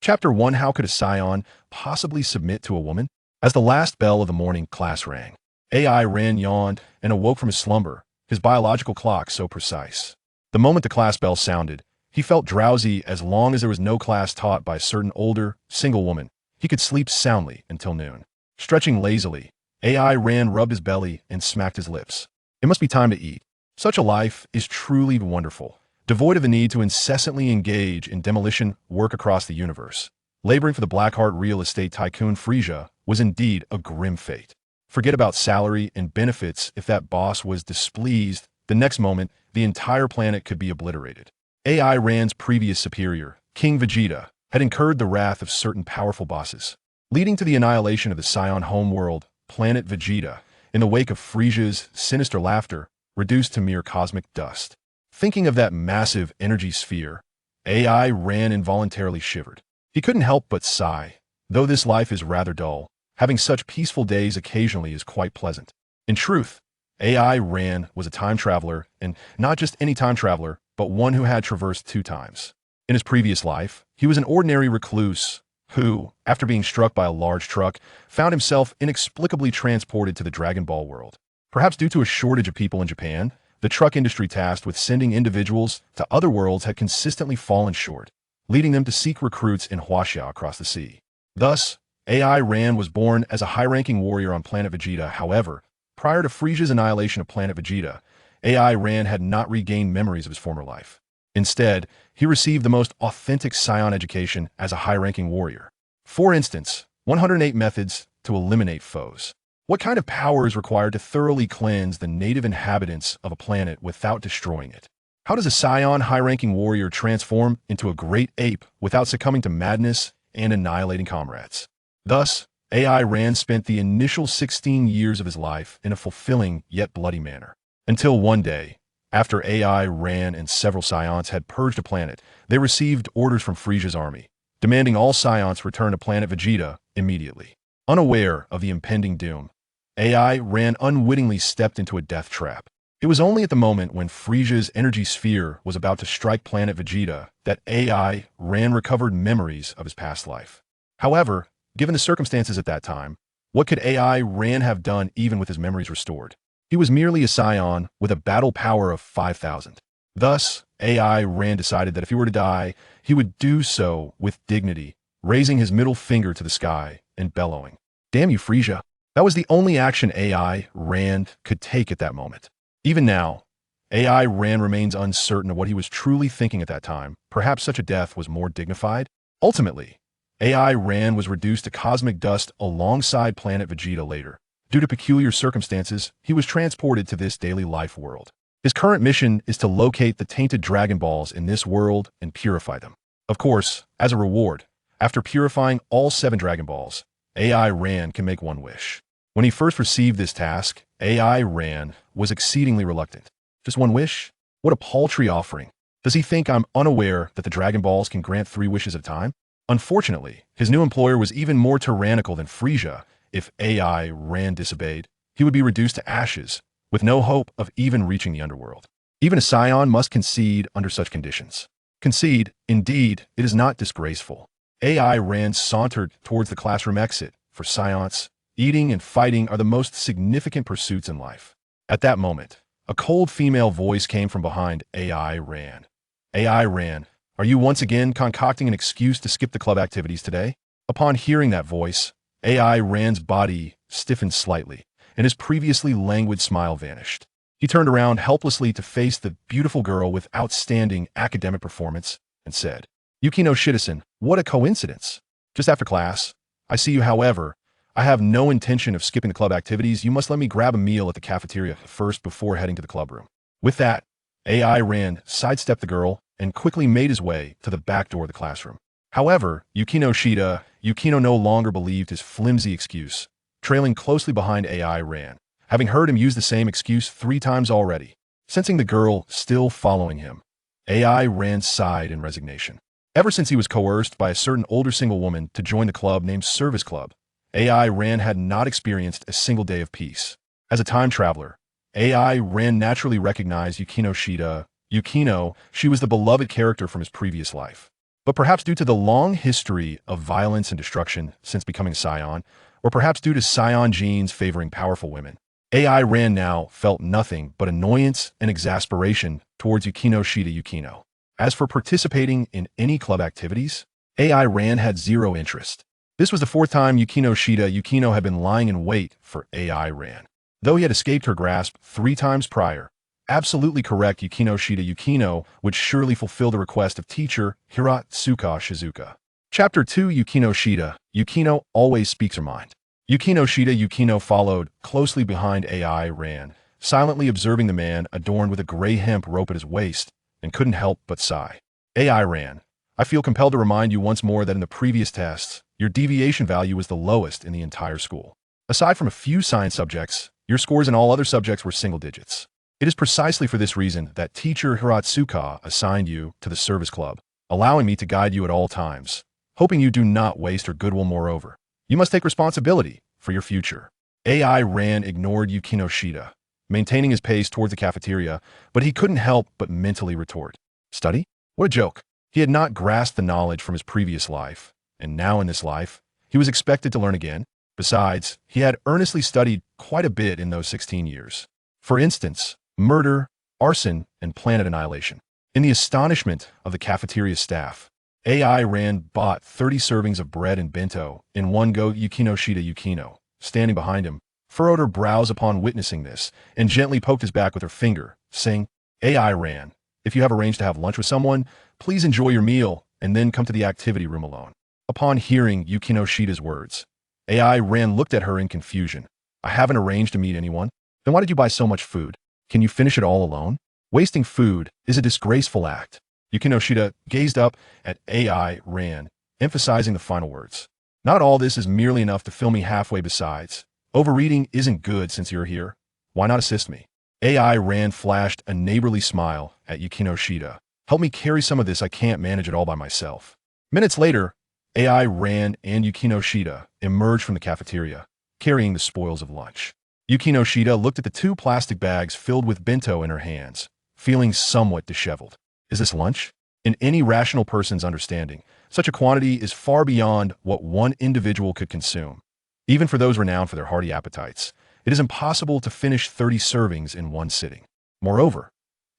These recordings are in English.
Chapter 1. How could a Scion possibly submit to a woman? As the last bell of the morning class rang, AI Ran yawned and awoke from his slumber, his biological clock so precise. The moment the class bell sounded, he felt drowsy. As long as there was no class taught by a certain older, single woman, he could sleep soundly until noon. Stretching lazily, AI Ran rubbed his belly and smacked his lips. It must be time to eat. Such a life is truly wonderful, devoid of the need to incessantly engage in demolition work across the universe. Laboring for the Blackheart real estate tycoon Frisia was indeed a grim fate. Forget about salary and benefits. If that boss was displeased, the next moment, the entire planet could be obliterated. AI Ran's previous superior, King Vegeta, had incurred the wrath of certain powerful bosses, leading to the annihilation of the Saiyan homeworld, planet Vegeta, in the wake of Frisia's sinister laughter, reduced to mere cosmic dust. Thinking of that massive energy sphere, AI Ran involuntarily shivered. He couldn't help but sigh. Though this life is rather dull, having such peaceful days occasionally is quite pleasant. In truth, AI Ran was a time traveler, and not just any time traveler, but one who had traversed 2 times. In his previous life, he was an ordinary recluse who, after being struck by a large truck, found himself inexplicably transported to the Dragon Ball world. Perhaps due to a shortage of people in Japan, the truck industry tasked with sending individuals to other worlds had consistently fallen short, leading them to seek recruits in Huaxia across the sea. Thus, AI Ran was born as a high-ranking warrior on planet Vegeta. However, prior to Frisia's annihilation of planet Vegeta, AI Ran had not regained memories of his former life. Instead, he received the most authentic Saiyan education as a high-ranking warrior. For instance, 108 methods to eliminate foes. What kind of power is required to thoroughly cleanse the native inhabitants of a planet without destroying it? How does a Saiyan high-ranking warrior transform into a great ape without succumbing to madness and annihilating comrades? Thus, AI Ran spent the initial 16 years of his life in a fulfilling yet bloody manner. Until one day, after AI Ran and several Saiyans had purged a planet, they received orders from Frisia's army, demanding all Saiyans return to planet Vegeta immediately. Unaware of the impending doom, AI Ran unwittingly stepped into a death trap. It was only at the moment when Frisia's energy sphere was about to strike planet Vegeta that AI Ran recovered memories of his past life. However, given the circumstances at that time, what could AI Ran have done even with his memories restored? He was merely a Saiyan with a battle power of 5,000. Thus, AI Ran decided that if he were to die, he would do so with dignity, raising his middle finger to the sky and bellowing, "Damn you, Frisia." That was the only action AI Ran could take at that moment. Even now, AI Ran remains uncertain of what he was truly thinking at that time. Perhaps such a death was more dignified. Ultimately, AI Ran was reduced to cosmic dust alongside planet Vegeta later. Due to peculiar circumstances, he was transported to this daily life world. His current mission is to locate the tainted Dragon Balls in this world and purify them. Of course, as a reward, after purifying all 7 Dragon Balls, AI Ran can make one wish. When he first received this task, AI Ran was exceedingly reluctant. Just one wish? What a paltry offering. Does he think I'm unaware that the Dragon Balls can grant 3 wishes at a time? Unfortunately, his new employer was even more tyrannical than Frisia. If AI Ran disobeyed, he would be reduced to ashes, with no hope of even reaching the underworld. Even a Saiyan must concede under such conditions. Concede, indeed, it is not disgraceful. AI Ran sauntered towards the classroom exit. For Saiyans, eating and fighting are the most significant pursuits in life. At that moment, a cold female voice came from behind AI Ran. AI Ran, are you once again concocting an excuse to skip the club activities today? Upon hearing that voice, AI Ran's body stiffened slightly, and his previously languid smile vanished. He turned around helplessly to face the beautiful girl with outstanding academic performance and said, "Yukino Shida-san, what a coincidence. Just after class, I see you. However, I have no intention of skipping the club activities. You must let me grab a meal at the cafeteria first before heading to the club room." With that, AI Ran sidestepped the girl and quickly made his way to the back door of the classroom. However, Yukino no longer believed his flimsy excuse, trailing closely behind AI Ran, having heard him use the same excuse 3 times already. Sensing the girl still following him, AI Ran sighed in resignation. Ever since he was coerced by a certain older single woman to join the club named Service Club, AI Ran had not experienced a single day of peace. As a time traveler, AI Ran naturally recognized Yukino Shida. Yukino, she was the beloved character from his previous life. But perhaps due to the long history of violence and destruction since becoming Saiyan, or perhaps due to Saiyan genes favoring powerful women, AI Ran now felt nothing but annoyance and exasperation towards Yukino Shida Yukino. As for participating in any club activities, AI Ran had zero interest. This was the fourth time Yukino Shida Yukino had been lying in wait for AI Ran. Though he had escaped her grasp 3 times prior, absolutely correct Yukino Shida Yukino would surely fulfill the request of teacher Hiratsuka Shizuka. Chapter 2 Yukino Shida Yukino always speaks her mind. Yukino Shida Yukino followed closely behind AI Ran, silently observing the man adorned with a gray hemp rope at his waist, and couldn't help but sigh. AI Ran, I feel compelled to remind you once more that in the previous tests, your deviation value was the lowest in the entire school. Aside from a few science subjects, your scores in all other subjects were single digits. It is precisely for this reason that teacher Hiratsuka assigned you to the service club, allowing me to guide you at all times, hoping you do not waste her goodwill. Moreover, you must take responsibility for your future. AI Ran ignored Yukino Shida, maintaining his pace towards the cafeteria, but he couldn't help but mentally retort. Study? What a joke. He had not grasped the knowledge from his previous life, and now in this life, he was expected to learn again. Besides, he had earnestly studied quite a bit in those 16 years. For instance, murder, arson, and planet annihilation. In the astonishment of the cafeteria staff, AI Ran bought 30 servings of bread and bento in one go. Yukino Shida Yukino, standing behind him, furrowed her brows upon witnessing this and gently poked his back with her finger, saying, AI Ran, if you have arranged to have lunch with someone, please enjoy your meal and then come to the activity room alone. Upon hearing Yukino Shida's words, AI Ran looked at her in confusion. I haven't arranged to meet anyone. Then why did you buy so much food? Can you finish it all alone? Wasting food is a disgraceful act. Yukino Shida gazed up at AI Ran, emphasizing the final words. Not all this is merely enough to fill me halfway. Besides, overeating isn't good since you're here. Why not assist me? AI Ran flashed a neighborly smile at Yukino Shida. Help me carry some of this. I can't manage it all by myself. Minutes later, AI Ran and Yukino Shida emerged from the cafeteria, carrying the spoils of lunch. Yukino Shida looked at the 2 plastic bags filled with bento in her hands, feeling somewhat disheveled. Is this lunch? In any rational person's understanding, such a quantity is far beyond what one individual could consume. Even for those renowned for their hearty appetites, it is impossible to finish 30 servings in one sitting. Moreover,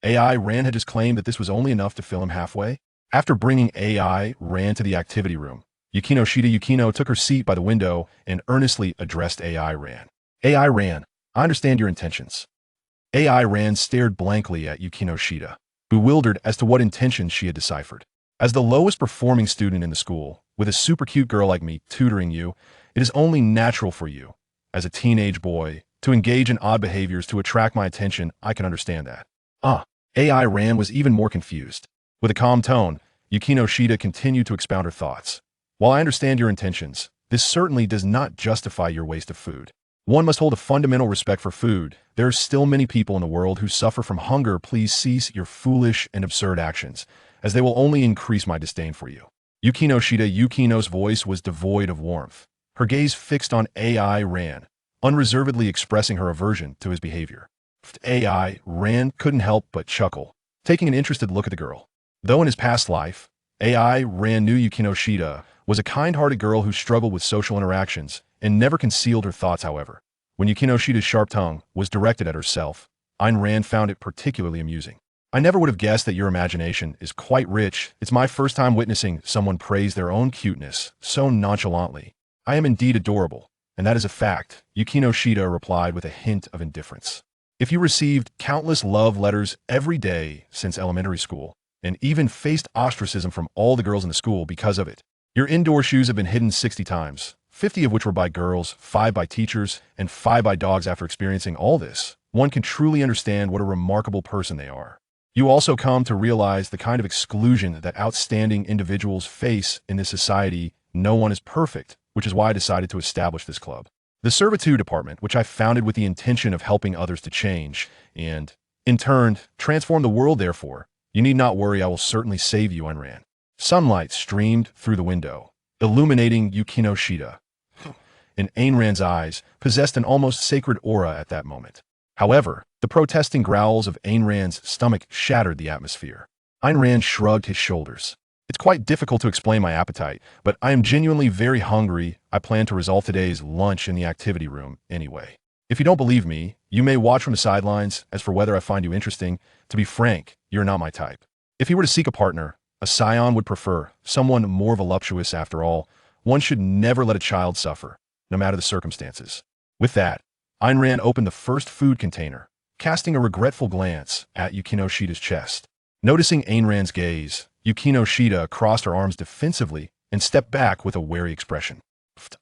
AI Ran had just claimed that this was only enough to fill him halfway. After bringing AI Ran to the activity room, Yukino Shida Yukino took her seat by the window and earnestly addressed AI Ran. AI Ran, I understand your intentions. AI Ran stared blankly at Yukino Shida, bewildered as to what intentions she had deciphered. As the lowest performing student in the school, with a super cute girl like me tutoring you, it is only natural for you, as a teenage boy, to engage in odd behaviors to attract my attention. I can understand that. AI Ran was even more confused. With a calm tone, Yukino Shida continued to expound her thoughts. While I understand your intentions, this certainly does not justify your waste of food. One must hold a fundamental respect for food. There are still many people in the world who suffer from hunger. Please cease your foolish and absurd actions, as they will only increase my disdain for you. Yukino Shida Yukino's voice was devoid of warmth, her gaze fixed on AI Ran, unreservedly expressing her aversion to his behavior. AI Ran couldn't help but chuckle, taking an interested look at the girl. Though in his past life, AI Ran knew Yukino Shida was a kind-hearted girl who struggled with social interactions and never concealed her thoughts. However, when Yukino Shida's sharp tongue was directed at herself, Ayn Rand found it particularly amusing. I never would have guessed that your imagination is quite rich. It's my first time witnessing someone praise their own cuteness so nonchalantly. I am indeed adorable, and that is a fact, Yukino Shida replied with a hint of indifference. If you received countless love letters every day since elementary school, and even faced ostracism from all the girls in the school because of it, your indoor shoes have been hidden 60 times, 50 of which were by girls, 5 by teachers, and 5 by dogs. After experiencing all this, one can truly understand what a remarkable person they are. You also come to realize the kind of exclusion that outstanding individuals face in this society. No one is perfect, which is why I decided to establish this club. The Servitude Department, which I founded with the intention of helping others to change and, in turn, transform the world. Therefore, you need not worry, I will certainly save you, Ayn Rand. Sunlight streamed through the window, illuminating Yukino Shida, and Ayn Rand's eyes possessed an almost sacred aura at that moment. However, the protesting growls of Ayn Rand's stomach shattered the atmosphere. Ayn Rand shrugged his shoulders. It's quite difficult to explain my appetite, but I am genuinely very hungry. I plan to resolve today's lunch in the activity room anyway. If you don't believe me, you may watch from the sidelines. As for whether I find you interesting, to be frank, you're not my type. If he were to seek a partner, a Saiyan would prefer someone more voluptuous. After all, one should never let a child suffer, no matter the circumstances. With that, Ayn Rand opened the first food container, casting a regretful glance at Yukino Shida's chest. Noticing Ayn Rand's gaze, Yukino Shida crossed her arms defensively and stepped back with a wary expression.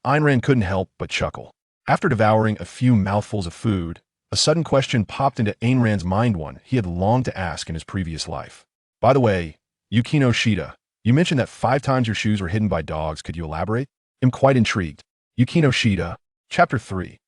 Ayn Rand couldn't help but chuckle. After devouring a few mouthfuls of food, a sudden question popped into Ayn Rand's mind, one he had longed to ask in his previous life. By the way, Yukino Shida, you mentioned that 5 times your shoes were hidden by dogs. Could you elaborate? I'm quite intrigued. Yukino Shida, Chapter 3.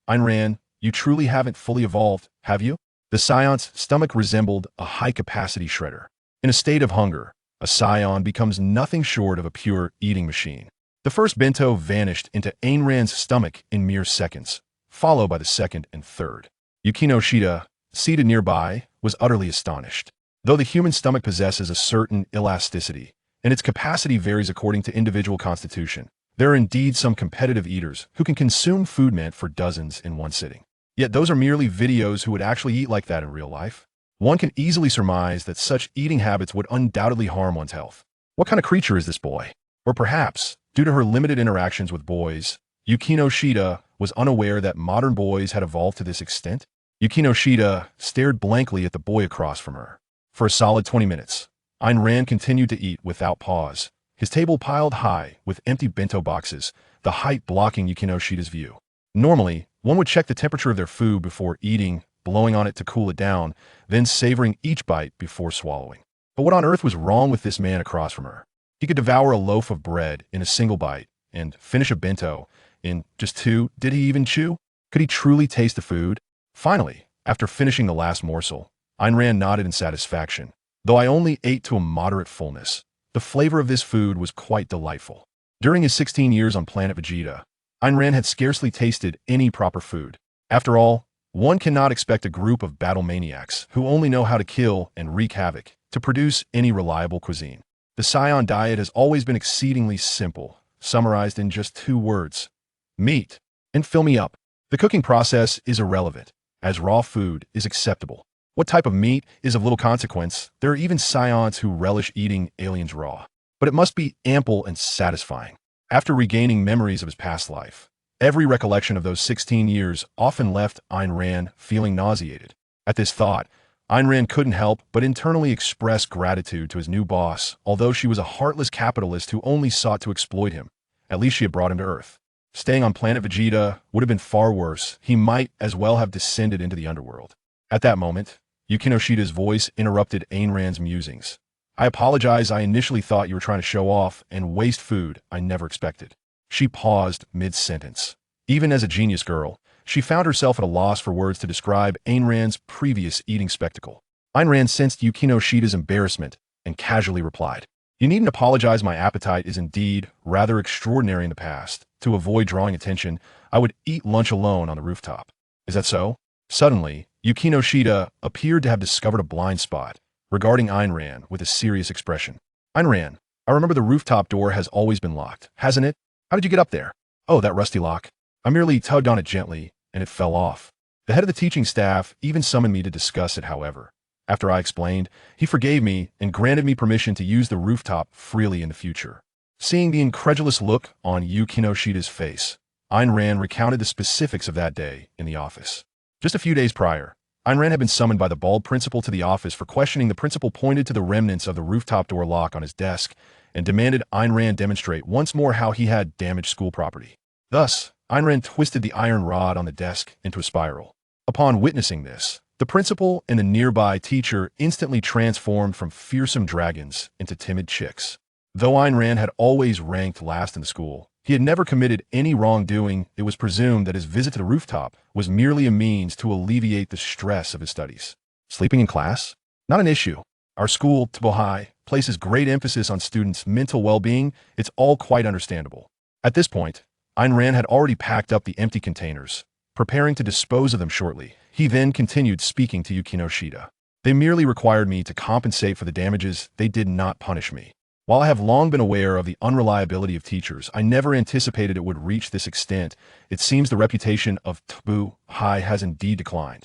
Ayn Rand, you truly haven't fully evolved, have you? The Scion's stomach resembled a high-capacity shredder. In a state of hunger, a Scion becomes nothing short of a pure eating machine. The first bento vanished into Ayn Rand's stomach in mere seconds, followed by the second and third. Yukino Shida, seated nearby, was utterly astonished. Though the human stomach possesses a certain elasticity, and its capacity varies according to individual constitution, there are indeed some competitive eaters who can consume food meant for dozens in one sitting. Yet those are merely videos. Who would actually eat like that in real life? One can easily surmise that such eating habits would undoubtedly harm one's health. What kind of creature is this boy? Or perhaps, due to her limited interactions with boys, Yukino Shida was unaware that modern boys had evolved to this extent? Yukino Shida stared blankly at the boy across from her. For a solid 20 minutes, Ayn Rand continued to eat without pause, his table piled high with empty bento boxes, the height blocking Yukino Shida's view. Normally, one would check the temperature of their food before eating, blowing on it to cool it down, then savoring each bite before swallowing. But what on earth was wrong with this man across from her? He could devour a loaf of bread in a single bite and finish a bento in just 2. Did he even chew? Could he truly taste the food? Finally, after finishing the last morsel, Ayn Rand nodded in satisfaction. Though I only ate to a moderate fullness, the flavor of this food was quite delightful. During his 16 years on planet Vegeta, Ayn Rand had scarcely tasted any proper food. After all, one cannot expect a group of battle maniacs who only know how to kill and wreak havoc to produce any reliable cuisine. The Scion diet has always been exceedingly simple, summarized in just 2 words: meat and fill me up. The cooking process is irrelevant, as raw food is acceptable. What type of meat is of little consequence. There are even Scions who relish eating aliens raw. But it must be ample and satisfying. After regaining memories of his past life, every recollection of those 16 years often left Ayn Rand feeling nauseated. At this thought, Ayn Rand couldn't help but internally express gratitude to his new boss. Although she was a heartless capitalist who only sought to exploit him, at least she had brought him to Earth. Staying on planet Vegeta would have been far worse. He might as well have descended into the underworld. At that moment, Yukino Shida's voice interrupted Ayn Rand's musings. I apologize. I initially thought you were trying to show off and waste food. I never expected. She paused mid-sentence. Even as a genius girl, she found herself at a loss for words to describe Ayn Rand's previous eating spectacle. Ayn Rand sensed Yukino Shida's embarrassment and casually replied, "You needn't apologize. My appetite is indeed rather extraordinary in the past. To avoid drawing attention, I would eat lunch alone on the rooftop." Is that so? Suddenly, Yukino Shida appeared to have discovered a blind spot, regarding Ayn Rand with a serious expression. Ayn Rand, I remember the rooftop door has always been locked, hasn't it? How did you get up there? Oh, that rusty lock. I merely tugged on it gently, and it fell off. The head of the teaching staff even summoned me to discuss it, however. After I explained, he forgave me and granted me permission to use the rooftop freely in the future. Seeing the incredulous look on Yukino Shida's face, Ayn Rand recounted the specifics of that day in the office. Just a few days prior, Ayn Rand had been summoned by the bald principal to the office for questioning. The principal pointed to the remnants of the rooftop door lock on his desk and demanded Ayn Rand demonstrate once more how he had damaged school property. Thus, Ayn Rand twisted the iron rod on the desk into a spiral. Upon witnessing this, the principal and the nearby teacher instantly transformed from fearsome dragons into timid chicks. Though Ayn Rand had always ranked last in the school, he had never committed any wrongdoing. It was presumed that his visit to the rooftop was merely a means to alleviate the stress of his studies. Sleeping in class? Not an issue. Our school, Tbohai, places great emphasis on students' mental well-being. It's all quite understandable. At this point, Ayn Rand had already packed up the empty containers, preparing to dispose of them shortly. He then continued speaking to Yukino Shida. They merely required me to compensate for the damages. They did not punish me. While I have long been aware of the unreliability of teachers, I never anticipated it would reach this extent. It seems the reputation of purify has indeed declined.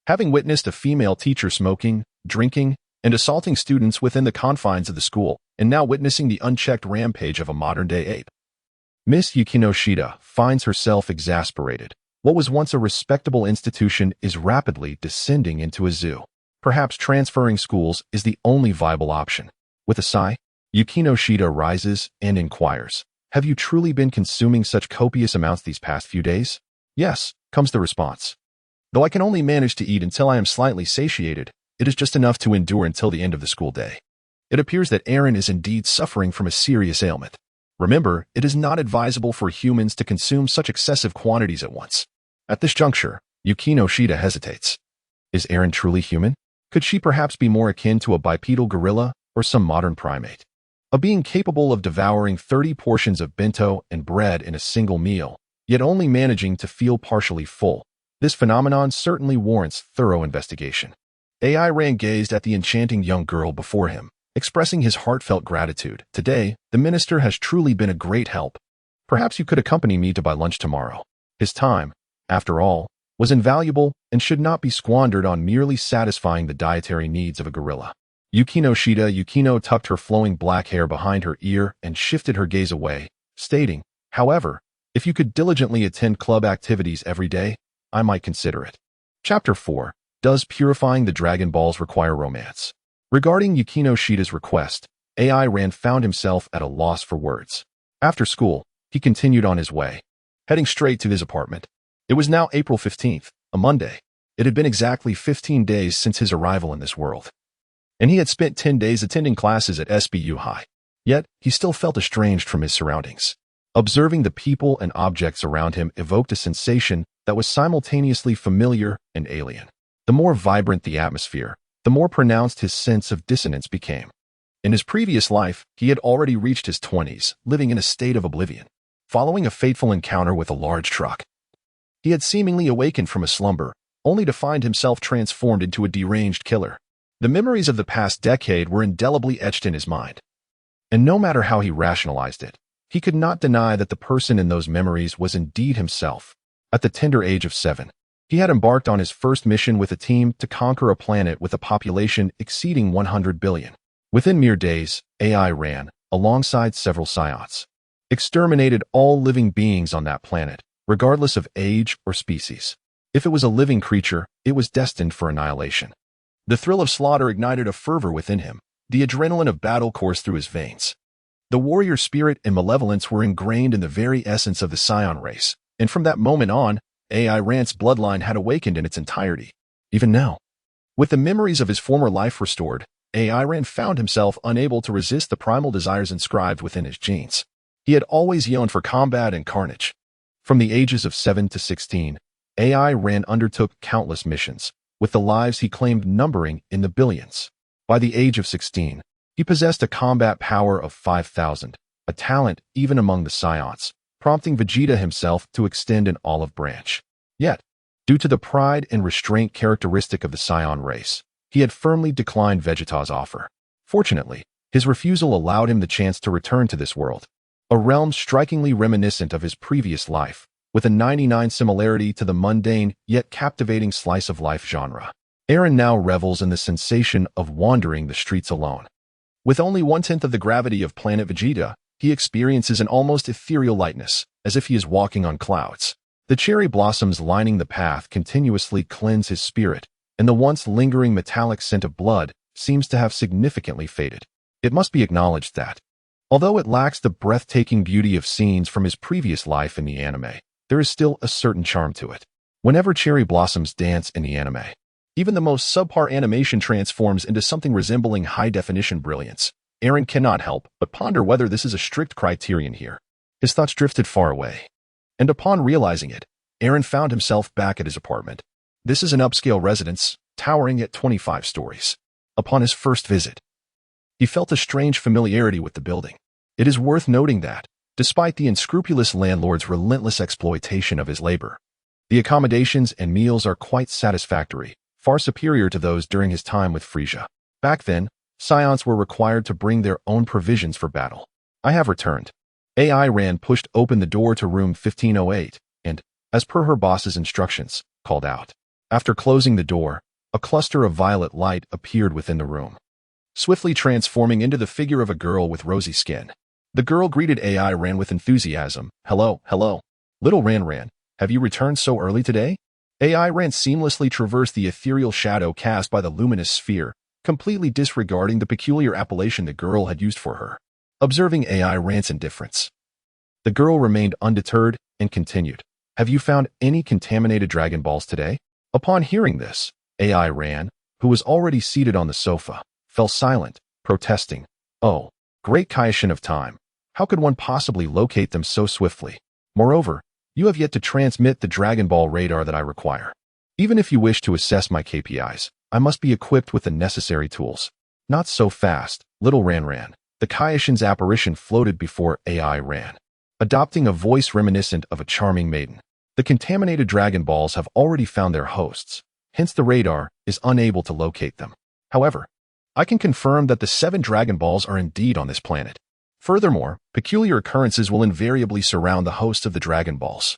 Having witnessed a female teacher smoking, drinking, and assaulting students within the confines of the school, and now witnessing the unchecked rampage of a modern-day ape, Miss Yukino Shida finds herself exasperated. What was once a respectable institution is rapidly descending into a zoo. Perhaps transferring schools is the only viable option. With a sigh, Yukino Shida rises and inquires, "Have you truly been consuming such copious amounts these past few days?" "Yes," comes the response. "Though I can only manage to eat until I am slightly satiated, it is just enough to endure until the end of the school day." It appears that Aaron is indeed suffering from a serious ailment. Remember, it is not advisable for humans to consume such excessive quantities at once. At this juncture, Yukino Shida hesitates. Is Aaron truly human? Could she perhaps be more akin to a bipedal gorilla or some modern primate? A being capable of devouring 30 portions of bento and bread in a single meal, yet only managing to feel partially full. This phenomenon certainly warrants thorough investigation. AI Ran gazed at the enchanting young girl before him, expressing his heartfelt gratitude. "Today, the minister has truly been a great help. Perhaps you could accompany me to buy lunch tomorrow." His time, after all, was invaluable and should not be squandered on merely satisfying the dietary needs of a gorilla. Yukino tucked her flowing black hair behind her ear and shifted her gaze away, stating, "However, if you could diligently attend club activities every day, I might consider it." Chapter 4. Does purifying the Dragon Balls require romance? Regarding Yukino Shida's request, AI Ran found himself at a loss for words. After school, he continued on his way, heading straight to his apartment. It was now April 15th, a Monday. It had been exactly 15 days since his arrival in this world, and he had spent 10 days attending classes at SBU High. Yet, he still felt estranged from his surroundings. Observing the people and objects around him evoked a sensation that was simultaneously familiar and alien. The more vibrant the atmosphere, the more pronounced his sense of dissonance became. In his previous life, he had already reached his 20s, living in a state of oblivion. Following a fateful encounter with a large truck, he had seemingly awakened from a slumber, only to find himself transformed into a deranged killer. The memories of the past decade were indelibly etched in his mind. And no matter how he rationalized it, he could not deny that the person in those memories was indeed himself. At the tender age of 7, he had embarked on his first mission with a team to conquer a planet with a population exceeding 100 billion. Within mere days, AI Ran, alongside several Saiyans, exterminated all living beings on that planet, regardless of age or species. If it was a living creature, it was destined for annihilation. The thrill of slaughter ignited a fervor within him. The adrenaline of battle coursed through his veins. The warrior spirit and malevolence were ingrained in the very essence of the Saiyan race, and from that moment on, AI Ran's bloodline had awakened in its entirety. Even now, with the memories of his former life restored, AI Ran found himself unable to resist the primal desires inscribed within his genes. He had always yearned for combat and carnage. From the ages of 7 to 16, AI Ran undertook countless missions, with the lives he claimed numbering in the billions. By the age of 16, he possessed a combat power of 5,000, a talent even among the Saiyans, prompting Vegeta himself to extend an olive branch. Yet, due to the pride and restraint characteristic of the Saiyan race, he had firmly declined Vegeta's offer. Fortunately, his refusal allowed him the chance to return to this world, a realm strikingly reminiscent of his previous life, with a 99 similarity to the mundane yet captivating slice of life genre. Aaron now revels in the sensation of wandering the streets alone. With only 1/10 of the gravity of planet Vegeta, he experiences an almost ethereal lightness, as if he is walking on clouds. The cherry blossoms lining the path continuously cleanse his spirit, and the once lingering metallic scent of blood seems to have significantly faded. It must be acknowledged that, although it lacks the breathtaking beauty of scenes from his previous life in the anime, there is still a certain charm to it. Whenever cherry blossoms dance in the anime, even the most subpar animation transforms into something resembling high-definition brilliance. Aaron cannot help but ponder whether this is a strict criterion here. His thoughts drifted far away, and upon realizing it, Aaron found himself back at his apartment. This is an upscale residence, towering at 25 stories. Upon his first visit, he felt a strange familiarity with the building. It is worth noting that, despite the unscrupulous landlord's relentless exploitation of his labor, the accommodations and meals are quite satisfactory, far superior to those during his time with Frisia. Back then, Scions were required to bring their own provisions for battle. I have returned. AI Ran pushed open the door to room 1508 and, as per her boss's instructions, called out. After closing the door, a cluster of violet light appeared within the room, swiftly transforming into the figure of a girl with rosy skin. The girl greeted AI Ran with enthusiasm. Hello, hello. Little Ran, have you returned so early today? AI Ran seamlessly traversed the ethereal shadow cast by the luminous sphere, completely disregarding the peculiar appellation the girl had used for her. Observing AI Ran's indifference, the girl remained undeterred and continued. Have you found any contaminated Dragon Balls today? Upon hearing this, AI Ran, who was already seated on the sofa, fell silent, protesting. Oh, great Kaishin of time. How could one possibly locate them so swiftly? Moreover, you have yet to transmit the Dragon Ball radar that I require. Even if you wish to assess my KPIs, I must be equipped with the necessary tools. Not so fast, little Ran. The Kaishin's apparition floated before AI Ran, adopting a voice reminiscent of a charming maiden. The contaminated Dragon Balls have already found their hosts, hence the radar is unable to locate them. However, I can confirm that the 7 Dragon Balls are indeed on this planet. Furthermore, peculiar occurrences will invariably surround the hosts of the Dragon Balls.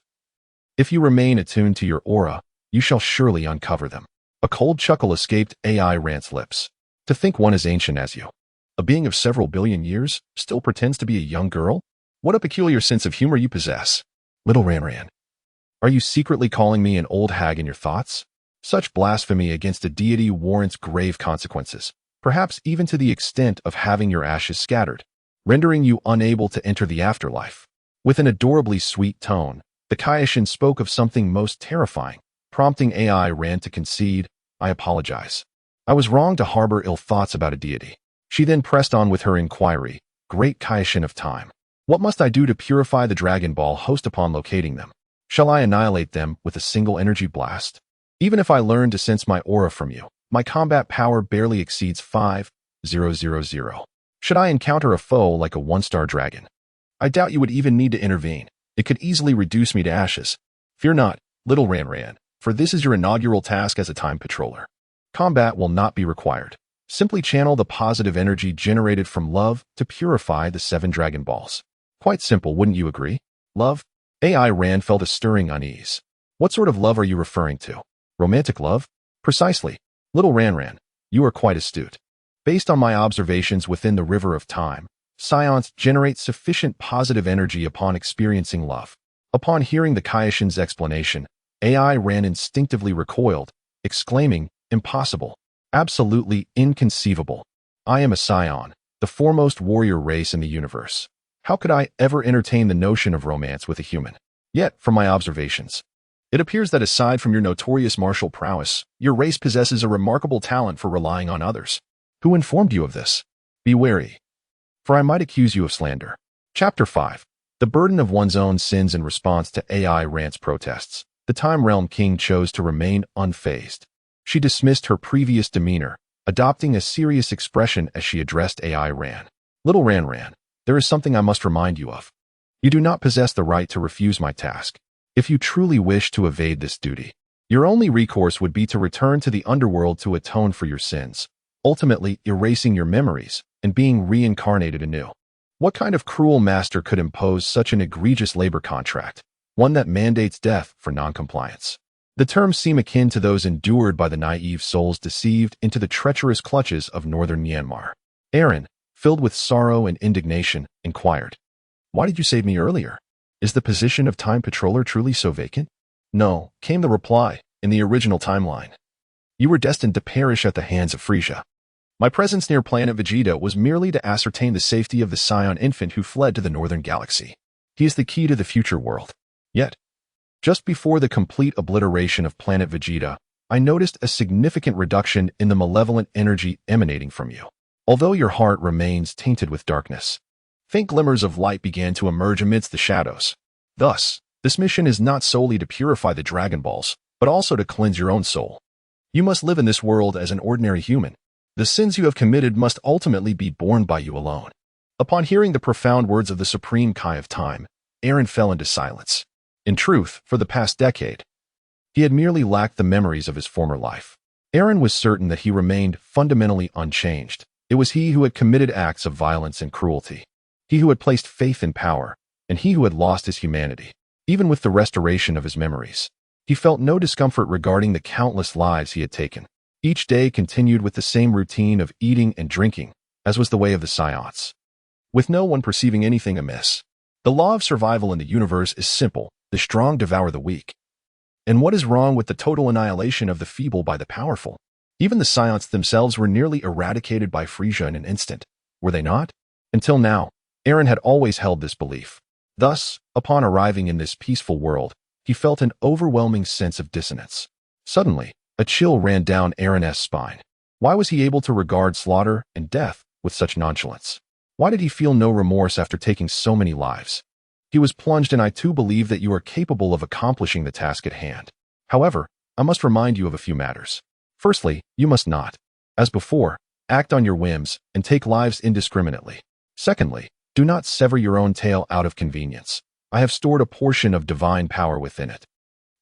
If you remain attuned to your aura, you shall surely uncover them. A cold chuckle escaped AI Ran's lips. To think one as ancient as you, a being of several billion years, still pretends to be a young girl? What a peculiar sense of humor you possess. Little Ran. Are you secretly calling me an old hag in your thoughts? Such blasphemy against a deity warrants grave consequences, perhaps even to the extent of having your ashes scattered, rendering you unable to enter the afterlife. With an adorably sweet tone, the Kaishin spoke of something most terrifying, prompting AI Ran to concede. I apologize. I was wrong to harbor ill thoughts about a deity. She then pressed on with her inquiry. Great Kaishin of time. What must I do to purify the Dragon Ball host upon locating them? Shall I annihilate them with a single energy blast? Even if I learn to sense my aura from you, my combat power barely exceeds 5,000. Should I encounter a foe like a 1-star dragon, I doubt you would even need to intervene. It could easily reduce me to ashes. Fear not, little Ran, for this is your inaugural task as a time patroller. Combat will not be required. Simply channel the positive energy generated from love to purify the 7 Dragon Balls. Quite simple, wouldn't you agree? Love? AI Ran felt a stirring unease. What sort of love are you referring to? Romantic love? Precisely. Little Ran, you are quite astute. Based on my observations within the river of time, Scions generate sufficient positive energy upon experiencing love. Upon hearing the Kaishin's explanation, AI Ran instinctively recoiled, exclaiming, impossible. Absolutely inconceivable. I am a Scion, the foremost warrior race in the universe. How could I ever entertain the notion of romance with a human? Yet, from my observations, it appears that aside from your notorious martial prowess, your race possesses a remarkable talent for relying on others. Who informed you of this? Be wary, for I might accuse you of slander. Chapter 5. The burden of one's own sins. In response to AI Ran's protests, the Time Realm King chose to remain unfazed. She dismissed her previous demeanor, adopting a serious expression as she addressed AI Ran. Little Ran, there is something I must remind you of. You do not possess the right to refuse my task. If you truly wish to evade this duty, your only recourse would be to return to the underworld to atone for your sins, ultimately erasing your memories and being reincarnated anew. What kind of cruel master could impose such an egregious labor contract, one that mandates death for noncompliance? The terms seem akin to those endured by the naive souls deceived into the treacherous clutches of northern Myanmar. Aaron, filled with sorrow and indignation, inquired, "Why did you save me earlier? Is the position of time patroller truly so vacant?" "No," came the reply, "in the original timeline. You were destined to perish at the hands of Frisia. My presence near planet Vegeta was merely to ascertain the safety of the Scion infant who fled to the northern galaxy. He is the key to the future world. Yet, just before the complete obliteration of planet Vegeta, I noticed a significant reduction in the malevolent energy emanating from you. Although your heart remains tainted with darkness, faint glimmers of light began to emerge amidst the shadows. Thus, this mission is not solely to purify the Dragon Balls, but also to cleanse your own soul. You must live in this world as an ordinary human. The sins you have committed must ultimately be borne by you alone." Upon hearing the profound words of the Supreme Kai of Time, Aaron fell into silence. In truth, for the past decade, he had merely lacked the memories of his former life. Aaron was certain that he remained fundamentally unchanged, It was he who had committed acts of violence and cruelty. He who had placed faith in power, and he who had lost his humanity. Even with the restoration of his memories, he felt no discomfort regarding the countless lives he had taken. Each day continued with the same routine of eating and drinking, as was the way of the Saiyans. With no one perceiving anything amiss. The law of survival in the universe is simple: the strong devour the weak. And what is wrong with the total annihilation of the feeble by the powerful? Even the Saiyans themselves were nearly eradicated by Frieza in an instant, were they not? Until now, Eren had always held this belief. Thus, upon arriving in this peaceful world, he felt an overwhelming sense of dissonance. Suddenly, a chill ran down Eren's spine. Why was he able to regard slaughter and death with such nonchalance? Why did he feel no remorse after taking so many lives? He was plunged, and I too believe that you are capable of accomplishing the task at hand. However, I must remind you of a few matters. Firstly, you must not, as before, act on your whims and take lives indiscriminately. Secondly, do not sever your own tail out of convenience. I have stored a portion of divine power within it,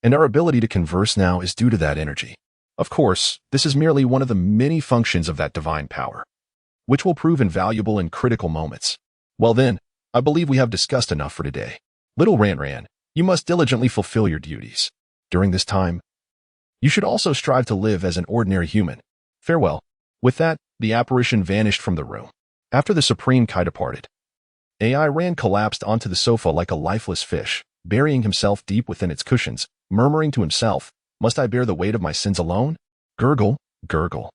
and our ability to converse now is due to that energy. Of course, this is merely one of the many functions of that divine power, which will prove invaluable in critical moments. Well then, I believe we have discussed enough for today. Little Ran, you must diligently fulfill your duties. During this time, you should also strive to live as an ordinary human. Farewell. With that, the apparition vanished from the room. After the Supreme Kai departed, AI Ran collapsed onto the sofa like a lifeless fish, burying himself deep within its cushions, murmuring to himself, "Must I bear the weight of my sins alone?" Gurgle, gurgle.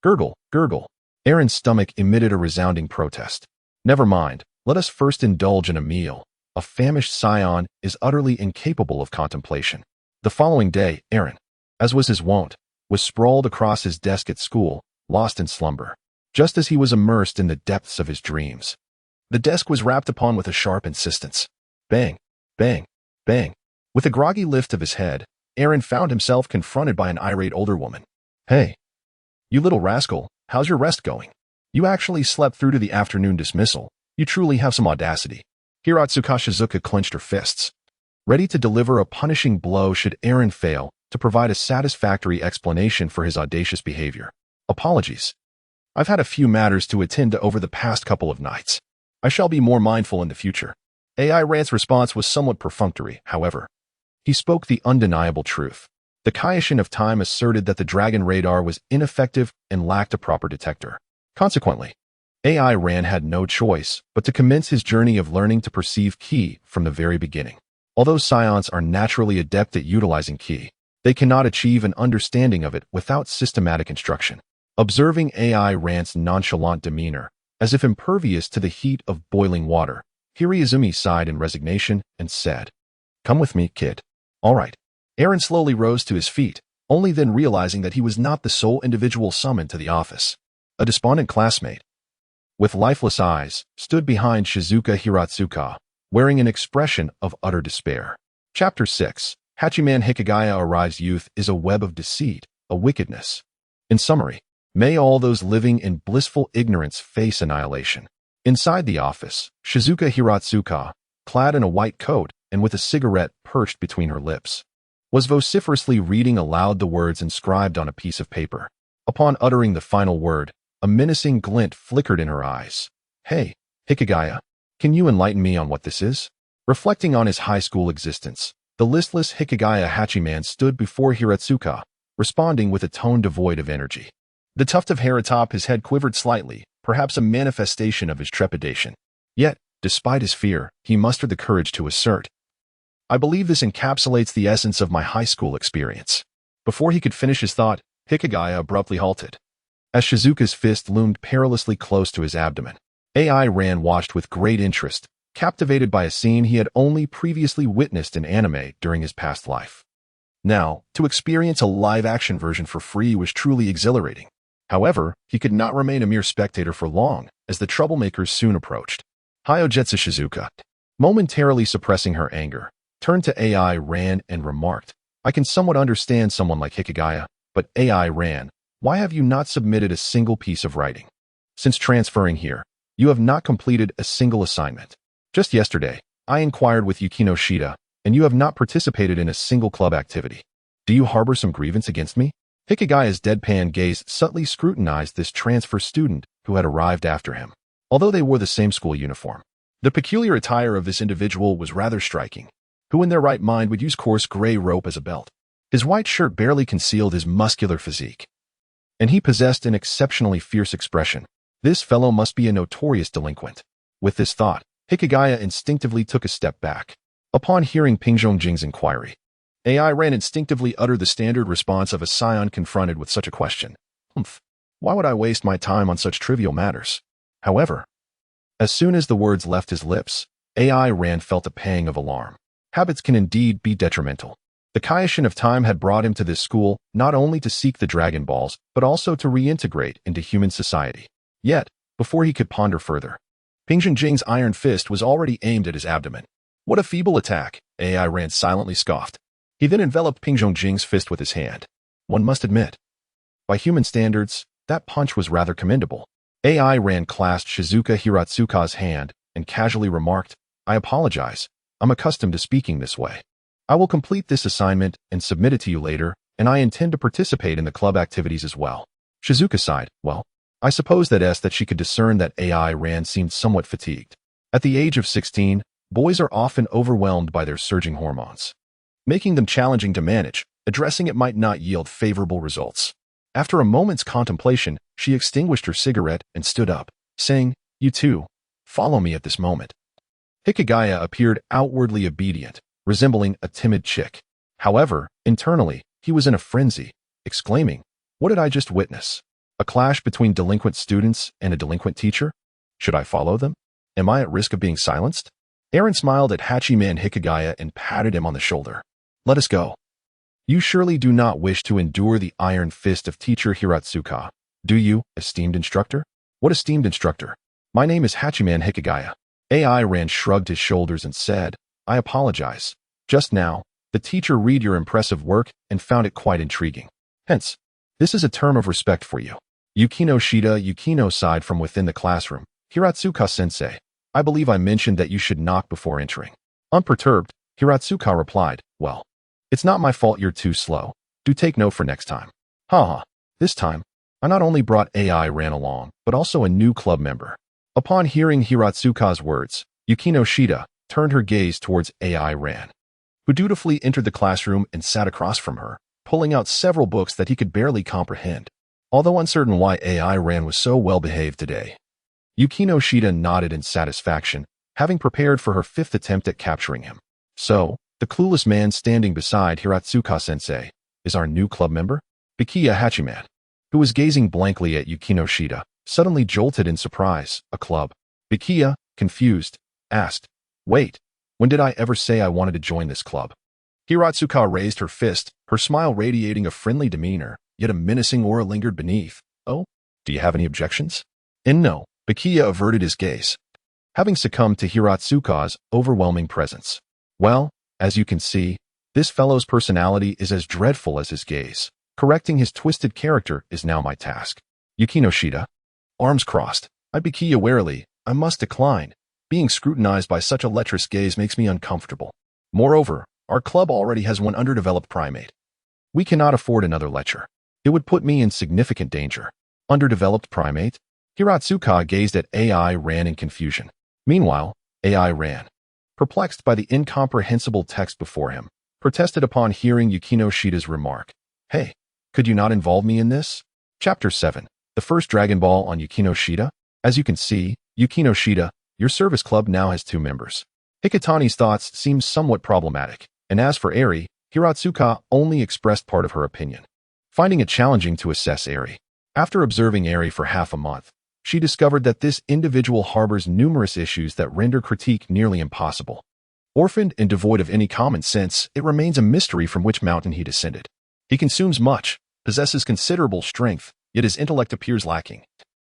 Gurgle, gurgle. Eren's stomach emitted a resounding protest. Never mind, let us first indulge in a meal. A famished Saiyan is utterly incapable of contemplation. The following day, Eren, as was his wont, was sprawled across his desk at school, lost in slumber. Just as he was immersed in the depths of his dreams, the desk was rapped upon with a sharp insistence. Bang, bang, bang. With a groggy lift of his head, Eren found himself confronted by an irate older woman. "Hey, you little rascal, how's your rest going? You actually slept through to the afternoon dismissal. You truly have some audacity." Hiratsuka Shizuka clenched her fists, ready to deliver a punishing blow should Eren fail to provide a satisfactory explanation for his audacious behavior. "Apologies. I've had a few matters to attend to over the past couple of nights. I shall be more mindful in the future." AI Ran's response was somewhat perfunctory, however. He spoke the undeniable truth. The Kaishin of Time asserted that the Dragon radar was ineffective and lacked a proper detector. Consequently, AI Ran had no choice but to commence his journey of learning to perceive Ki from the very beginning. Although Saiyans are naturally adept at utilizing Ki, they cannot achieve an understanding of it without systematic instruction. Observing AI Ran's nonchalant demeanor, as if impervious to the heat of boiling water, Hiraizumi sighed in resignation and said, "Come with me, kid." "All right." Eren slowly rose to his feet, only then realizing that he was not the sole individual summoned to the office. A despondent classmate, with lifeless eyes, stood behind Shizuka Hiratsuka, wearing an expression of utter despair. Chapter 6. Hachiman Hikigaya arrives. Youth is a web of deceit, a wickedness. In summary, may all those living in blissful ignorance face annihilation. Inside the office, Shizuka Hiratsuka, clad in a white coat and with a cigarette perched between her lips, was vociferously reading aloud the words inscribed on a piece of paper. Upon uttering the final word, a menacing glint flickered in her eyes. "Hey, Hikigaya, can you enlighten me on what this is?" Reflecting on his high school existence, the listless Hikigaya Hachiman stood before Hiratsuka, responding with a tone devoid of energy. The tuft of hair atop his head quivered slightly, perhaps a manifestation of his trepidation. Yet, despite his fear, he mustered the courage to assert, "I believe this encapsulates the essence of my high school experience." Before he could finish his thought, Hikigaya abruptly halted, as Shizuka's fist loomed perilously close to his abdomen. AI Ran watched with great interest, captivated by a scene he had only previously witnessed in anime during his past life. Now, to experience a live-action version for free was truly exhilarating. However, he could not remain a mere spectator for long, as the troublemakers soon approached. Hyojetsu Shizuka, momentarily suppressing her anger, turned to AI Ran and remarked, "I can somewhat understand someone like Hikigaya, but AI Ran, why have you not submitted a single piece of writing? Since transferring here, you have not completed a single assignment. Just yesterday, I inquired with Yukino Shida, and you have not participated in a single club activity. Do you harbor some grievance against me?" Hikigaya's deadpan gaze subtly scrutinized this transfer student who had arrived after him. Although they wore the same school uniform, the peculiar attire of this individual was rather striking. Who in their right mind would use coarse gray rope as a belt? His white shirt barely concealed his muscular physique, and he possessed an exceptionally fierce expression. This fellow must be a notorious delinquent. With this thought, Hikigaya instinctively took a step back. Upon hearing Ping Zhongjing's inquiry, AI Ran instinctively uttered the standard response of a Saiyan confronted with such a question. Humph. Why would I waste my time on such trivial matters? However, as soon as the words left his lips, AI Ran felt a pang of alarm. Habits can indeed be detrimental. The Kaioshin of Time had brought him to this school not only to seek the Dragon Balls, but also to reintegrate into human society. Yet, before he could ponder further, Ping Zhongjing's iron fist was already aimed at his abdomen. What a feeble attack, AI Ran silently scoffed. He then enveloped Ping Zhongjing's fist with his hand. One must admit, by human standards, that punch was rather commendable. AI Ran clasped Shizuka Hiratsuka's hand and casually remarked, I apologize. I'm accustomed to speaking this way. I will complete this assignment and submit it to you later, and I intend to participate in the club activities as well. Shizuka sighed. Well, I suppose that she could discern that AI Ran seemed somewhat fatigued. At the age of 16, boys are often overwhelmed by their surging hormones, making them challenging to manage. Addressing it might not yield favorable results. After a moment's contemplation, she extinguished her cigarette and stood up, saying, You too, follow me at this moment. Hikigaya appeared outwardly obedient, resembling a timid chick. However, internally, he was in a frenzy, exclaiming, What did I just witness? A clash between delinquent students and a delinquent teacher? Should I follow them? Am I at risk of being silenced? Aaron smiled at Hachiman Hikigaya and patted him on the shoulder. Let us go. You surely do not wish to endure the iron fist of teacher Hiratsuka, do you, esteemed instructor? What esteemed instructor? My name is Hachiman Hikigaya. AI Ran shrugged his shoulders and said, I apologize. Just now, the teacher read your impressive work and found it quite intriguing. Hence, this is a term of respect for you. Yukino Shida Yukino sighed from within the classroom. Hiratsuka-sensei, I believe I mentioned that you should knock before entering. Unperturbed, Hiratsuka replied, Well, it's not my fault you're too slow. Do take note for next time. Haha, this time, I not only brought AI Ran along, but also a new club member. Upon hearing Hiratsuka's words, Yukino Shida turned her gaze towards AI Ran, who dutifully entered the classroom and sat across from her, pulling out several books that he could barely comprehend. Although uncertain why AI Ran was so well behaved today, Yukino Shida nodded in satisfaction, having prepared for her fifth attempt at capturing him. So, the clueless man standing beside Hiratsuka-sensei is our new club member? Bikiya Hachiman, who was gazing blankly at Yukino Shida, suddenly jolted in surprise. A club? Bikiya, confused, asked, Wait, when did I ever say I wanted to join this club? Hiratsuka raised her fist, her smile radiating a friendly demeanor, yet a menacing aura lingered beneath. Oh, do you have any objections? And no, Bikiya averted his gaze, having succumbed to Hiratsuka's overwhelming presence. Well, as you can see, this fellow's personality is as dreadful as his gaze. Correcting his twisted character is now my task. Yukino Shida, arms crossed, I Bikiya warily, I must decline. Being scrutinized by such a lecherous gaze makes me uncomfortable. Moreover, our club already has one underdeveloped primate. We cannot afford another lecher. It would put me in significant danger. Underdeveloped primate? Hiratsuka gazed at AI Ran in confusion. Meanwhile, AI Ran, perplexed by the incomprehensible text before him, protested upon hearing Yukino Shida's remark. Hey, could you not involve me in this? Chapter 7. The first Dragon Ball on Yukino Shida? As you can see, Yukino Shida, your service club now has 2 members. Hikitani's thoughts seemed somewhat problematic, and as for Eri, Hiratsuka only expressed part of her opinion, finding it challenging to assess Eri. After observing Eri for half a month, she discovered that this individual harbors numerous issues that render critique nearly impossible. Orphaned and devoid of any common sense, it remains a mystery from which mountain he descended. He consumes much, possesses considerable strength, yet his intellect appears lacking,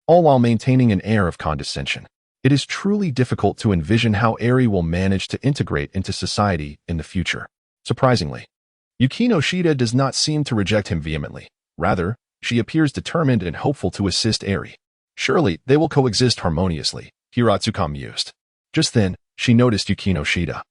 all while maintaining an air of condescension. It is truly difficult to envision how Eri will manage to integrate into society in the future. Surprisingly, Yukino Shida does not seem to reject him vehemently. Rather, she appears determined and hopeful to assist Eri. Surely, they will coexist harmoniously, Hiratsuka mused. Just then, she noticed Yukino Shida,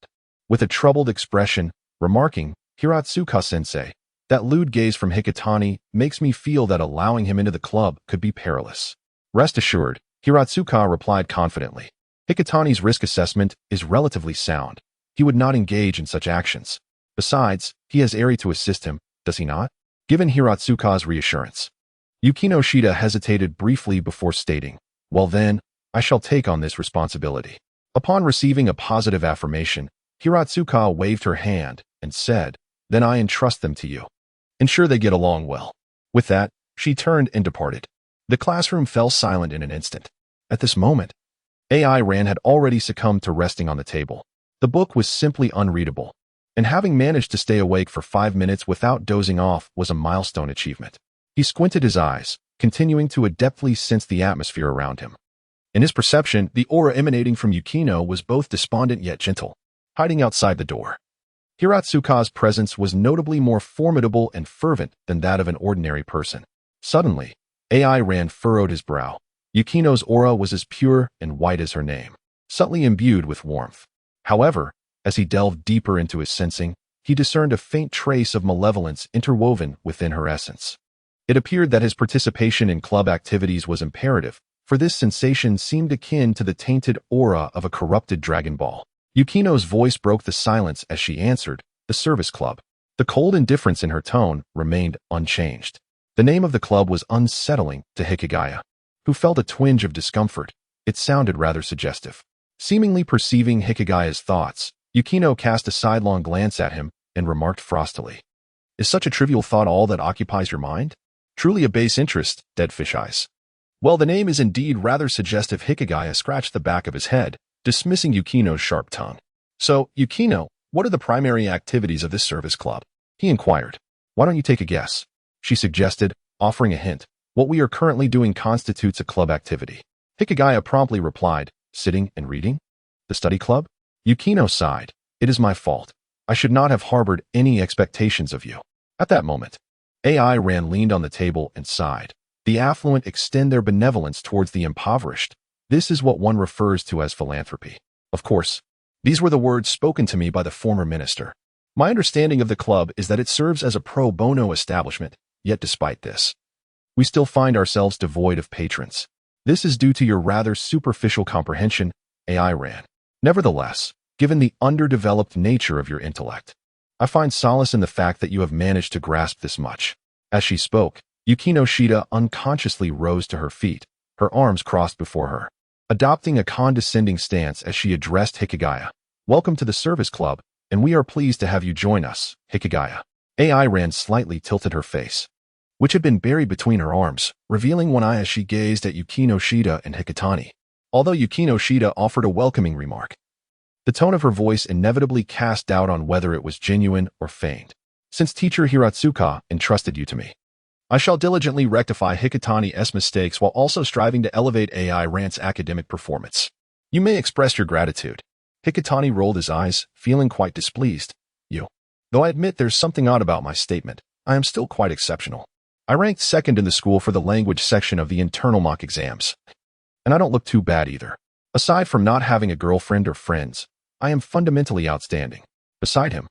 with a troubled expression, remarking, Hiratsuka-sensei, that lewd gaze from Hikitani makes me feel that allowing him into the club could be perilous. Rest assured, Hiratsuka replied confidently. Hikitani's risk assessment is relatively sound. He would not engage in such actions. Besides, he has Eri to assist him, does he not? Given Hiratsuka's reassurance, Yukino Shida hesitated briefly before stating, well then, I shall take on this responsibility. Upon receiving a positive affirmation, Hiratsuka waved her hand and said, then I entrust them to you. Ensure they get along well. With that, she turned and departed. The classroom fell silent in an instant. At this moment, AI Ran had already succumbed to resting on the table. The book was simply unreadable, and having managed to stay awake for 5 minutes without dozing off was a milestone achievement. He squinted his eyes, continuing to adeptly sense the atmosphere around him. In his perception, the aura emanating from Yukino was both despondent yet gentle, hiding outside the door. Hiratsuka's presence was notably more formidable and fervent than that of an ordinary person. Suddenly, AI Ran furrowed his brow. Yukino's aura was as pure and white as her name, subtly imbued with warmth. However, as he delved deeper into his sensing, he discerned a faint trace of malevolence interwoven within her essence. It appeared that his participation in club activities was imperative, for this sensation seemed akin to the tainted aura of a corrupted Dragon Ball. Yukino's voice broke the silence as she answered, the service club. The cold indifference in her tone remained unchanged. The name of the club was unsettling to Hikigaya, who felt a twinge of discomfort. It sounded rather suggestive. Seemingly perceiving Hikigaya's thoughts, Yukino cast a sidelong glance at him and remarked frostily, is such a trivial thought all that occupies your mind? Truly a base interest, dead fish eyes. Well, the name is indeed rather suggestive. Hikigaya scratched the back of his head, dismissing Yukino's sharp tongue. So, Yukino, what are the primary activities of this service club? He inquired. Why don't you take a guess? She suggested, offering a hint. What we are currently doing constitutes a club activity. Hikigaya promptly replied, sitting and reading? The study club? Yukino sighed. It is my fault. I should not have harbored any expectations of you. At that moment, AI Ran leaned on the table and sighed. The affluent extend their benevolence towards the impoverished. This is what one refers to as philanthropy. Of course, these were the words spoken to me by the former minister. My understanding of the club is that it serves as a pro bono establishment, yet despite this, we still find ourselves devoid of patrons. This is due to your rather superficial comprehension, AI Ran. Nevertheless, given the underdeveloped nature of your intellect, I find solace in the fact that you have managed to grasp this much. As she spoke, Yukino Shida unconsciously rose to her feet, her arms crossed before her, adopting a condescending stance as she addressed Hikigaya. Welcome to the service club, and we are pleased to have you join us, Hikigaya. AI Ran slightly tilted her face, which had been buried between her arms, revealing one eye as she gazed at Yukino Shida and Hikitani. Although Yukino Shida offered a welcoming remark, the tone of her voice inevitably cast doubt on whether it was genuine or feigned. Since teacher Hiratsuka entrusted you to me, I shall diligently rectify Hikitani's mistakes while also striving to elevate AI Ran's academic performance. You may express your gratitude. Hikitani rolled his eyes, feeling quite displeased. Though I admit there's something odd about my statement, I am still quite exceptional. I ranked second in the school for the language section of the internal mock exams. And I don't look too bad either. Aside from not having a girlfriend or friends, I am fundamentally outstanding. Beside him,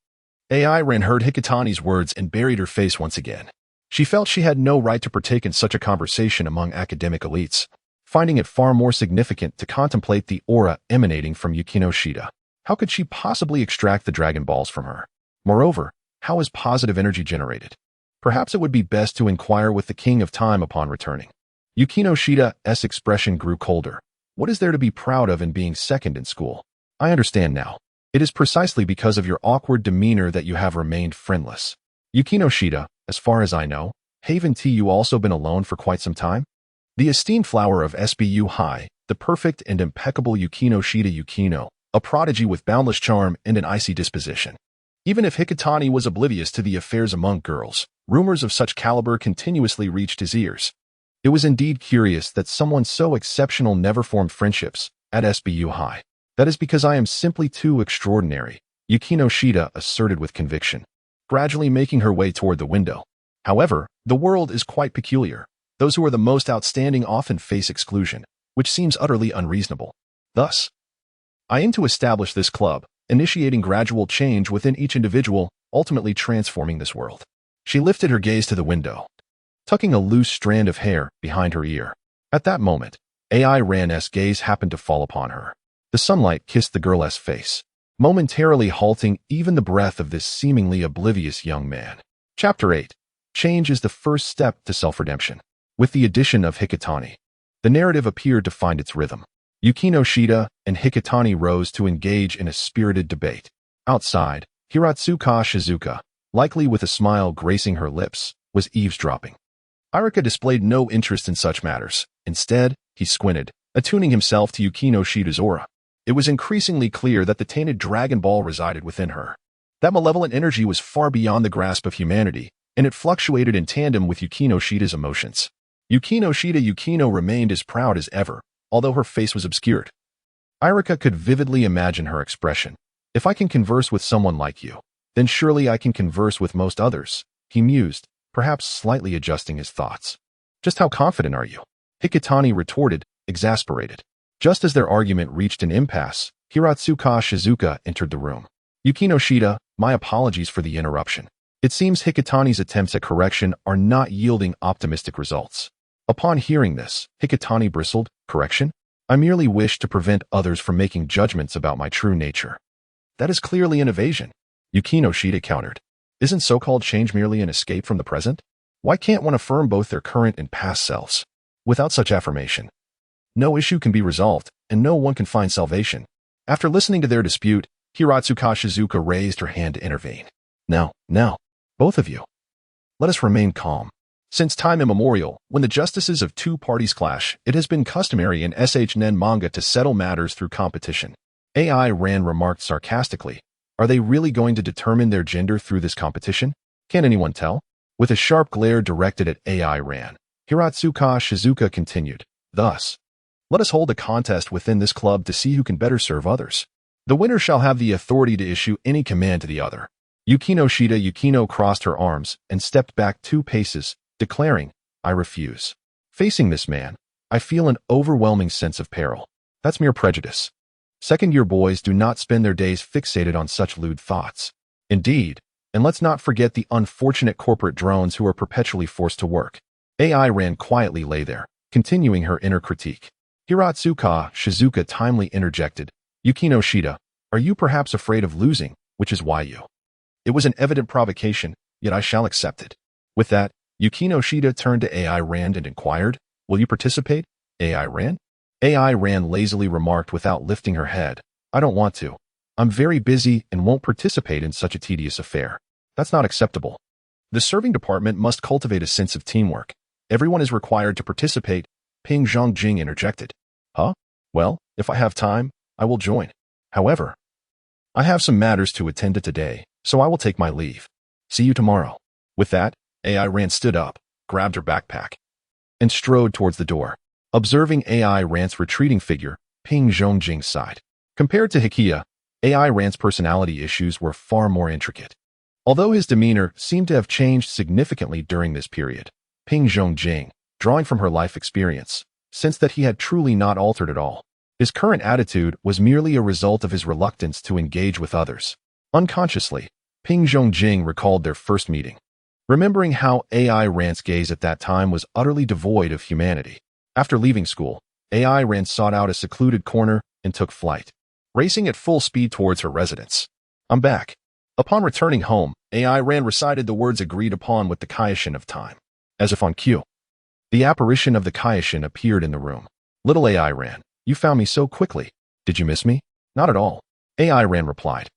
AI Ran heard Hikitani's words and buried her face once again. She felt she had no right to partake in such a conversation among academic elites, finding it far more significant to contemplate the aura emanating from Yukino Shida. How could she possibly extract the Dragon Balls from her? Moreover, how is positive energy generated? Perhaps it would be best to inquire with the King of Time upon returning. Yukino Shida's expression grew colder. What is there to be proud of in being second in school? I understand now. It is precisely because of your awkward demeanor that you have remained friendless. Yukino Shida, as far as I know, haven't you also been alone for quite some time? The esteemed flower of SBU High, the perfect and impeccable Yukino Shida Yukino, a prodigy with boundless charm and an icy disposition. Even if Hikitani was oblivious to the affairs among girls, rumors of such caliber continuously reached his ears. It was indeed curious that someone so exceptional never formed friendships at SBU High. That is because I am simply too extraordinary, Yukino Shida asserted with conviction, gradually making her way toward the window. However, the world is quite peculiar. Those who are the most outstanding often face exclusion, which seems utterly unreasonable. Thus, I aim to establish this club, initiating gradual change within each individual, ultimately transforming this world. She lifted her gaze to the window, tucking a loose strand of hair behind her ear. At that moment, AI Ran's gaze happened to fall upon her. The sunlight kissed the girl's face, momentarily halting even the breath of this seemingly oblivious young man. Chapter 8. Change is the first step to self-redemption. With the addition of Hikitani, the narrative appeared to find its rhythm. Yukino Shida and Hikitani rose to engage in a spirited debate. Outside, Hiratsuka Shizuka, likely with a smile gracing her lips, was eavesdropping. Irika displayed no interest in such matters. Instead, he squinted, attuning himself to Yukino Shida's aura. It was increasingly clear that the tainted Dragon Ball resided within her. That malevolent energy was far beyond the grasp of humanity, and it fluctuated in tandem with Yukino Shida's emotions. Yukino remained as proud as ever, although her face was obscured. Irika could vividly imagine her expression. If I can converse with someone like you, then surely I can converse with most others, he mused, perhaps slightly adjusting his thoughts. Just how confident are you? Hikitani retorted, exasperated. Just as their argument reached an impasse, Hiratsuka Shizuka entered the room. Yukino Shida, my apologies for the interruption. It seems Hikitani's attempts at correction are not yielding optimistic results. Upon hearing this, Hikitani bristled. Correction? I merely wish to prevent others from making judgments about my true nature. That is clearly an evasion. Yukino Shida countered. Isn't so-called change merely an escape from the present? Why can't one affirm both their current and past selves? Without such affirmation, no issue can be resolved, and no one can find salvation. After listening to their dispute, Hiratsuka Shizuka raised her hand to intervene. Now, both of you, let us remain calm. Since time immemorial, when the justices of two parties clash, it has been customary in shnen manga to settle matters through competition. AI Ran remarked sarcastically, are they really going to determine their gender through this competition? Can anyone tell? With a sharp glare directed at AI Ran, Hiratsuka Shizuka continued, thus, let us hold a contest within this club to see who can better serve others. The winner shall have the authority to issue any command to the other. Yukino crossed her arms and stepped back 2 paces, declaring, I refuse. Facing this man, I feel an overwhelming sense of peril. That's mere prejudice. Second-year boys do not spend their days fixated on such lewd thoughts. Indeed, and let's not forget the unfortunate corporate drones who are perpetually forced to work. AI Ran quietly lay there, continuing her inner critique. Hiratsuka Shizuka timely interjected, Yukino Shida, are you perhaps afraid of losing, which is why you? It was an evident provocation, yet I shall accept it. With that, Yukino Shida turned to AI Rand and inquired, will you participate, AI Rand? AI Rand lazily remarked without lifting her head, I don't want to. I'm very busy and won't participate in such a tedious affair. That's not acceptable. The serving department must cultivate a sense of teamwork. Everyone is required to participate, Ping Zhongjing interjected. Huh? Well, if I have time, I will join. However, I have some matters to attend to today, so I will take my leave. See you tomorrow. With that, AI Rand stood up, grabbed her backpack, and strode towards the door. Observing AI Rand's retreating figure, Ping Zhongjing sighed. Compared to Hikia, AI Rand's personality issues were far more intricate. Although his demeanor seemed to have changed significantly during this period, Ping Zhongjing, drawing from her life experience, sensed that he had truly not altered at all. His current attitude was merely a result of his reluctance to engage with others. Unconsciously, Ping Zhongjing recalled their first meeting, remembering how AI Rand's gaze at that time was utterly devoid of humanity. After leaving school, AI Rand sought out a secluded corner and took flight, racing at full speed towards her residence. I'm back. Upon returning home, AI Rand recited the words agreed upon with the Kaioshin of time. As if on cue, the apparition of the Kaioshin appeared in the room. Little AI Rand, you found me so quickly. Did you miss me? Not at all. AI Rand replied.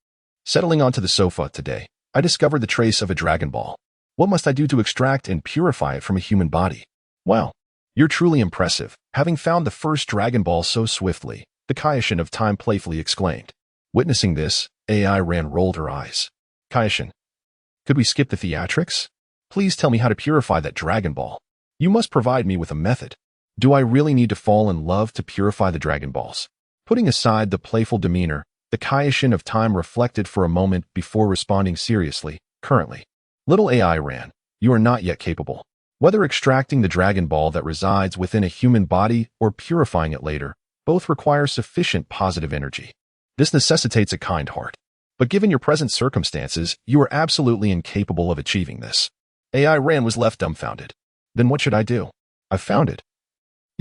Settling onto the sofa today, I discovered the trace of a Dragon Ball. What must I do to extract and purify it from a human body? Wow, you're truly impressive, having found the first Dragon Ball so swiftly, the Kaioshin of time playfully exclaimed. Witnessing this, AI Rand rolled her eyes. Kaioshin, could we skip the theatrics? Please tell me how to purify that Dragon Ball. You must provide me with a method. Do I really need to fall in love to purify the Dragon Balls? Putting aside the playful demeanor, the Kaioshin of time reflected for a moment before responding seriously, currently. Little AI Rand, you are not yet capable. Whether extracting the Dragon Ball that resides within a human body or purifying it later, both require sufficient positive energy. This necessitates a kind heart. But given your present circumstances, you are absolutely incapable of achieving this. AI Rand was left dumbfounded. Then what should I do? I've found it.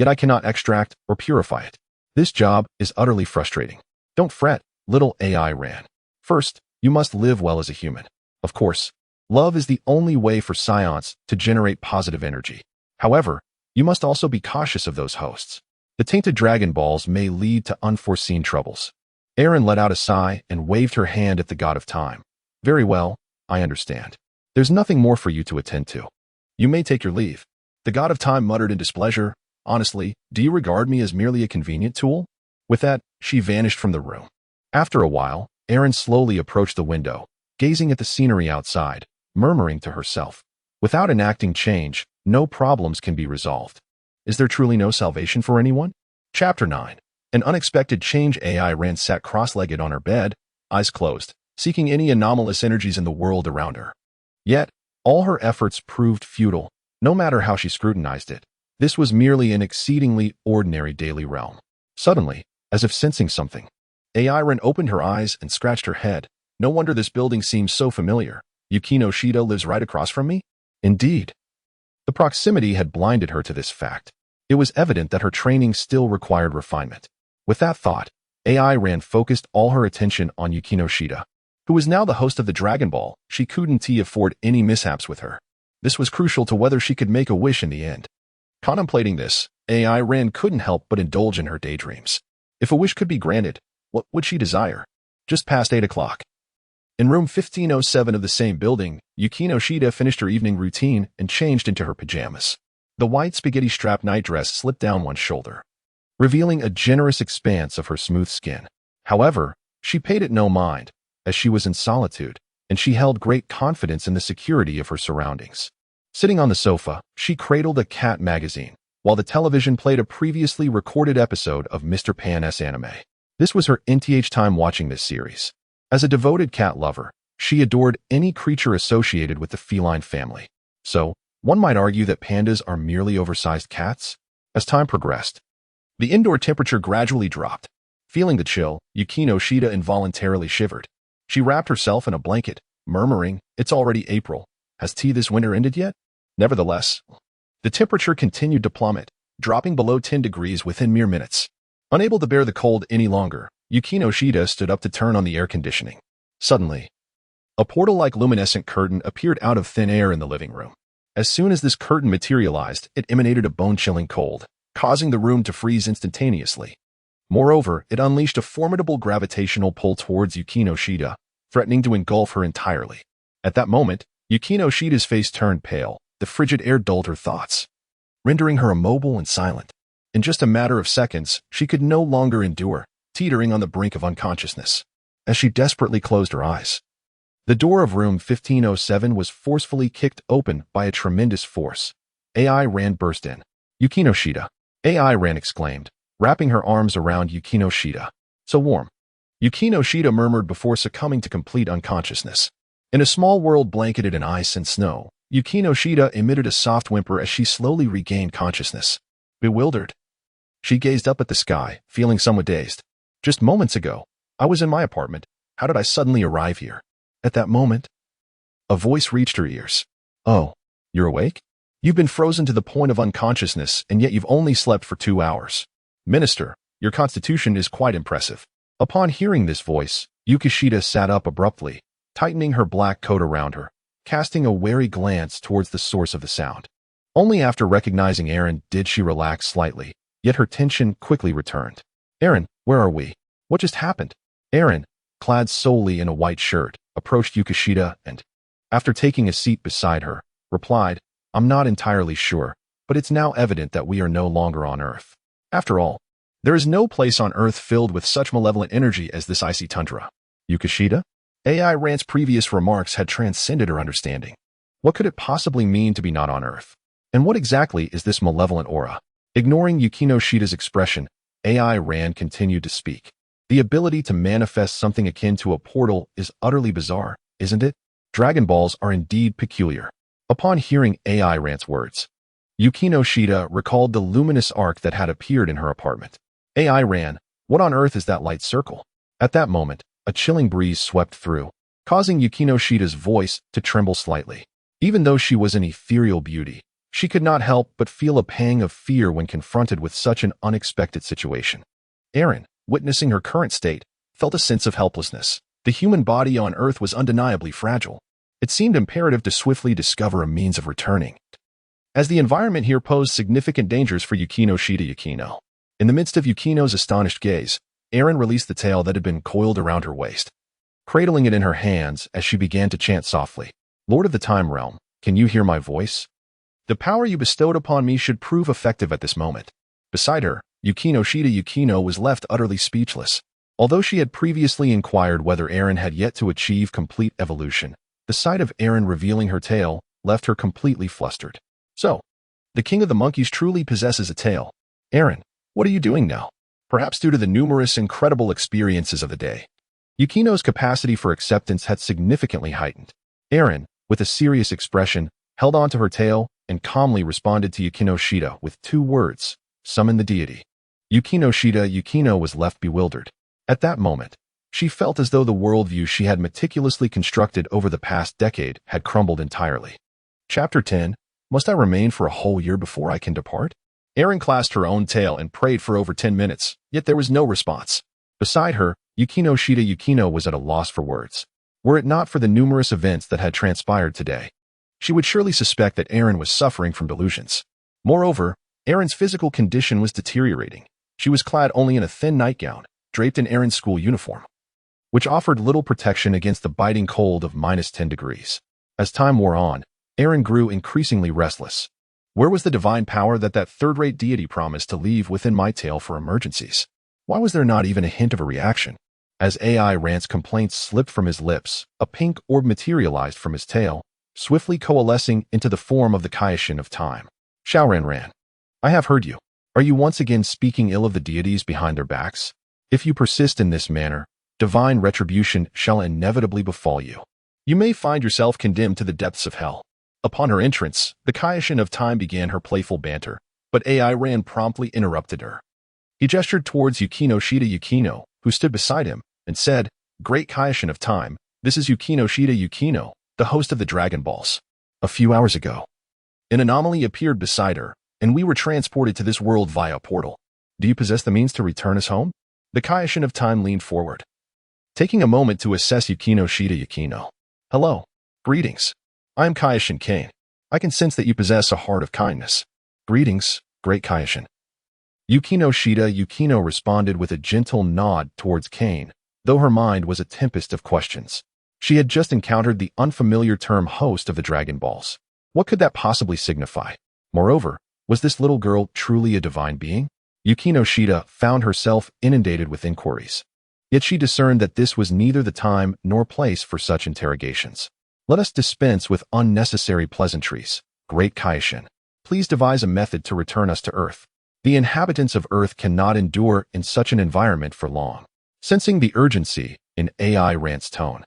yet I cannot extract or purify it. This job is utterly frustrating. Don't fret, little AI ran. First, you must live well as a human. Of course, love is the only way for Saiyan to generate positive energy. However, you must also be cautious of those hosts. The tainted Dragon Balls may lead to unforeseen troubles. Aaron let out a sigh and waved her hand at the god of time. Very well, I understand. There's nothing more for you to attend to. You may take your leave. The god of time muttered in displeasure. Honestly, do you regard me as merely a convenient tool? With that, she vanished from the room. After a while, Aaron slowly approached the window, gazing at the scenery outside, murmuring to herself. Without enacting change, no problems can be resolved. Is there truly no salvation for anyone? Chapter 9. An unexpected change. AI Ran sat cross-legged on her bed, eyes closed, seeking any anomalous energies in the world around her. Yet, all her efforts proved futile, no matter how she scrutinized it. This was merely an exceedingly ordinary daily realm. Suddenly, as if sensing something, AI Ran opened her eyes and scratched her head. No wonder this building seems so familiar. Yukino Shida lives right across from me? Indeed. The proximity had blinded her to this fact. It was evident that her training still required refinement. With that thought, AI Ran focused all her attention on Yukino Shida, who was now the host of the Dragon Ball. She couldn't afford any mishaps with her. This was crucial to whether she could make a wish in the end. Contemplating this, AI Ran couldn't help but indulge in her daydreams. If a wish could be granted, what would she desire? Just past 8 o'clock. In room 1507 of the same building, Yukino Shida finished her evening routine and changed into her pajamas. The white spaghetti-strap nightdress slipped down one shoulder, revealing a generous expanse of her smooth skin. However, she paid it no mind, as she was in solitude, and she held great confidence in the security of her surroundings. Sitting on the sofa, she cradled a cat magazine, while the television played a previously recorded episode of Mr. Pan's anime. This was her nth time watching this series. As a devoted cat lover, she adored any creature associated with the feline family. So, one might argue that pandas are merely oversized cats? As time progressed, the indoor temperature gradually dropped. Feeling the chill, Yukino Shida involuntarily shivered. She wrapped herself in a blanket, murmuring, "It's already April. Has this winter ended yet?" Nevertheless, the temperature continued to plummet, dropping below 10 degrees within mere minutes. Unable to bear the cold any longer, Yukino Shida stood up to turn on the air conditioning. Suddenly, a portal-like luminescent curtain appeared out of thin air in the living room. As soon as this curtain materialized, it emanated a bone-chilling cold, causing the room to freeze instantaneously. Moreover, it unleashed a formidable gravitational pull towards Yukino Shida, threatening to engulf her entirely. At that moment, Yukino Shida's face turned pale. The frigid air dulled her thoughts, rendering her immobile and silent. In just a matter of seconds, she could no longer endure, teetering on the brink of unconsciousness. As she desperately closed her eyes, the door of room 1507 was forcefully kicked open by a tremendous force. AI Ran burst in. "Yukino Shida!" AI Ran exclaimed, wrapping her arms around Yukino Shida. "So warm." Yukino Shida murmured before succumbing to complete unconsciousness. In a small world blanketed in ice and snow, Yukino Shida emitted a soft whimper as she slowly regained consciousness. Bewildered, she gazed up at the sky, feeling somewhat dazed. Just moments ago, I was in my apartment. How did I suddenly arrive here? At that moment, a voice reached her ears. "Oh, you're awake? You've been frozen to the point of unconsciousness, and yet you've only slept for 2 hours. Minister, your constitution is quite impressive." Upon hearing this voice, Yukishida sat up abruptly, tightening her black coat around her, casting a wary glance towards the source of the sound. Only after recognizing Aaron did she relax slightly, yet her tension quickly returned. "Aaron, where are we? What just happened?" Aaron, clad solely in a white shirt, approached Yukishida and, after taking a seat beside her, replied, "I'm not entirely sure, but it's now evident that we are no longer on Earth. After all, there is no place on Earth filled with such malevolent energy as this icy tundra." Yukishida? AI Ran's previous remarks had transcended her understanding. What could it possibly mean to be not on Earth? And what exactly is this malevolent aura? Ignoring Yukino Shida's expression, AI Ran continued to speak. "The ability to manifest something akin to a portal is utterly bizarre, isn't it? Dragon Balls are indeed peculiar." Upon hearing AI Ran's words, Yukino Shida recalled the luminous arc that had appeared in her apartment. AI Ran, what on earth is that light circle? At that moment, a chilling breeze swept through, causing Yukino Shida's voice to tremble slightly. Even though she was an ethereal beauty, She could not help but feel a pang of fear when confronted with such an unexpected situation. Aaron, witnessing her current state, felt a sense of helplessness. The human body on Earth was undeniably fragile. It seemed imperative to swiftly discover a means of returning, as the environment here posed significant dangers for Yukino Shida Yukino. In the midst of Yukino's astonished gaze, Aaron released the tail that had been coiled around her waist, cradling it in her hands as she began to chant softly, "Lord of the Time Realm, can you hear my voice? The power you bestowed upon me should prove effective at this moment." Beside her, Yukino Shida Yukino was left utterly speechless. Although she had previously inquired whether Aaron had yet to achieve complete evolution, the sight of Aaron revealing her tail left her completely flustered. So, the king of the monkeys truly possesses a tail. Aaron, what are you doing now? Perhaps due to the numerous incredible experiences of the day, Yukino's capacity for acceptance had significantly heightened. Aaron, with a serious expression, held on to her tail and calmly responded to Yukino Shida with 2 words, "Summon the deity." Yukino Shida Yukino was left bewildered. At that moment, she felt as though the worldview she had meticulously constructed over the past decade had crumbled entirely. Chapter 10, Must I remain for a whole year before I can depart? Aaron clasped her own tail and prayed for over 10 minutes, yet there was no response. Beside her, Yukino Shida Yukino was at a loss for words. Were it not for the numerous events that had transpired today, she would surely suspect that Aaron was suffering from delusions. Moreover, Aaron's physical condition was deteriorating. She was clad only in a thin nightgown, draped in Aaron's school uniform, which offered little protection against the biting cold of -10 degrees. As time wore on, Aaron grew increasingly restless. Where was the divine power that third-rate deity promised to leave within my tail for emergencies? Why was there not even a hint of a reaction? As AI Rant's complaints slipped from his lips, a pink orb materialized from his tail, swiftly coalescing into the form of the Kaioshin of time. Xiaoran Ran, I have heard you. Are you once again speaking ill of the deities behind their backs? If you persist in this manner, divine retribution shall inevitably befall you. You may find yourself condemned to the depths of hell. Upon her entrance, the Kaioshin of time began her playful banter, but AI Ran promptly interrupted her. He gestured towards Yukino Shida Yukino, who stood beside him, and said, "Great Kaioshin of time, this is Yukino Shida Yukino, the host of the Dragon Balls. A few hours ago, an anomaly appeared beside her, and we were transported to this world via a portal. Do you possess the means to return us home?" The Kaioshin of time leaned forward, taking a moment to assess Yukino Shida Yukino. "Hello. Greetings. I am Kaioshin Kane. I can sense that you possess a heart of kindness. Greetings, great Kaioshin." Yukino Shida Yukino responded with a gentle nod towards Kane, though her mind was a tempest of questions. She had just encountered the unfamiliar term host of the Dragon Balls. What could that possibly signify? Moreover, was this little girl truly a divine being? Yukino Shida found herself inundated with inquiries. Yet she discerned that this was neither the time nor place for such interrogations. Let us dispense with unnecessary pleasantries. Great Kaioshin, please devise a method to return us to Earth. The inhabitants of Earth cannot endure in such an environment for long. Sensing the urgency in AI Rant's tone,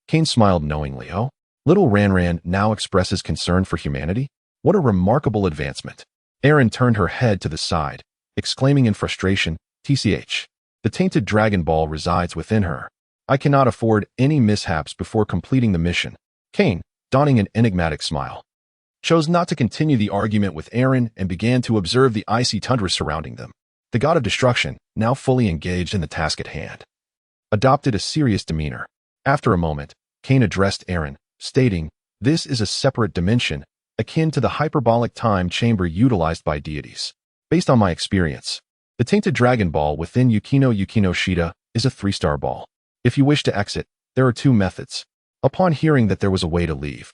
Kane smiled knowingly. "Oh, little Ran now expresses concern for humanity? What a remarkable advancement." Aaron turned her head to the side, exclaiming in frustration, "TCH. The tainted Dragon Ball resides within her. I cannot afford any mishaps before completing the mission." Kane, donning an enigmatic smile, chose not to continue the argument with Aaron and began to observe the icy tundra surrounding them. The god of destruction, now fully engaged in the task at hand, adopted a serious demeanor. After a moment, Kane addressed Aaron, stating, "This is a separate dimension, akin to the hyperbolic time chamber utilized by deities. Based on my experience, the tainted Dragon Ball within Yukino Shida is a 3-star ball. If you wish to exit, there are 2 methods." Upon hearing that there was a way to leave,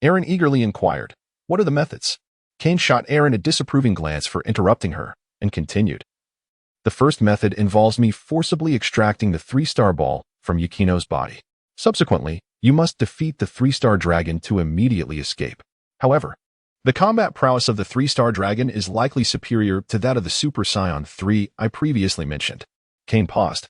Aaron eagerly inquired, "What are the methods?" Kane shot Aaron a disapproving glance for interrupting her, and continued, "The first method involves me forcibly extracting the 3-star ball from Yukino's body. Subsequently, you must defeat the 3-star dragon to immediately escape. However, the combat prowess of the 3-star dragon is likely superior to that of the Super Saiyan 3 I previously mentioned." Kane paused,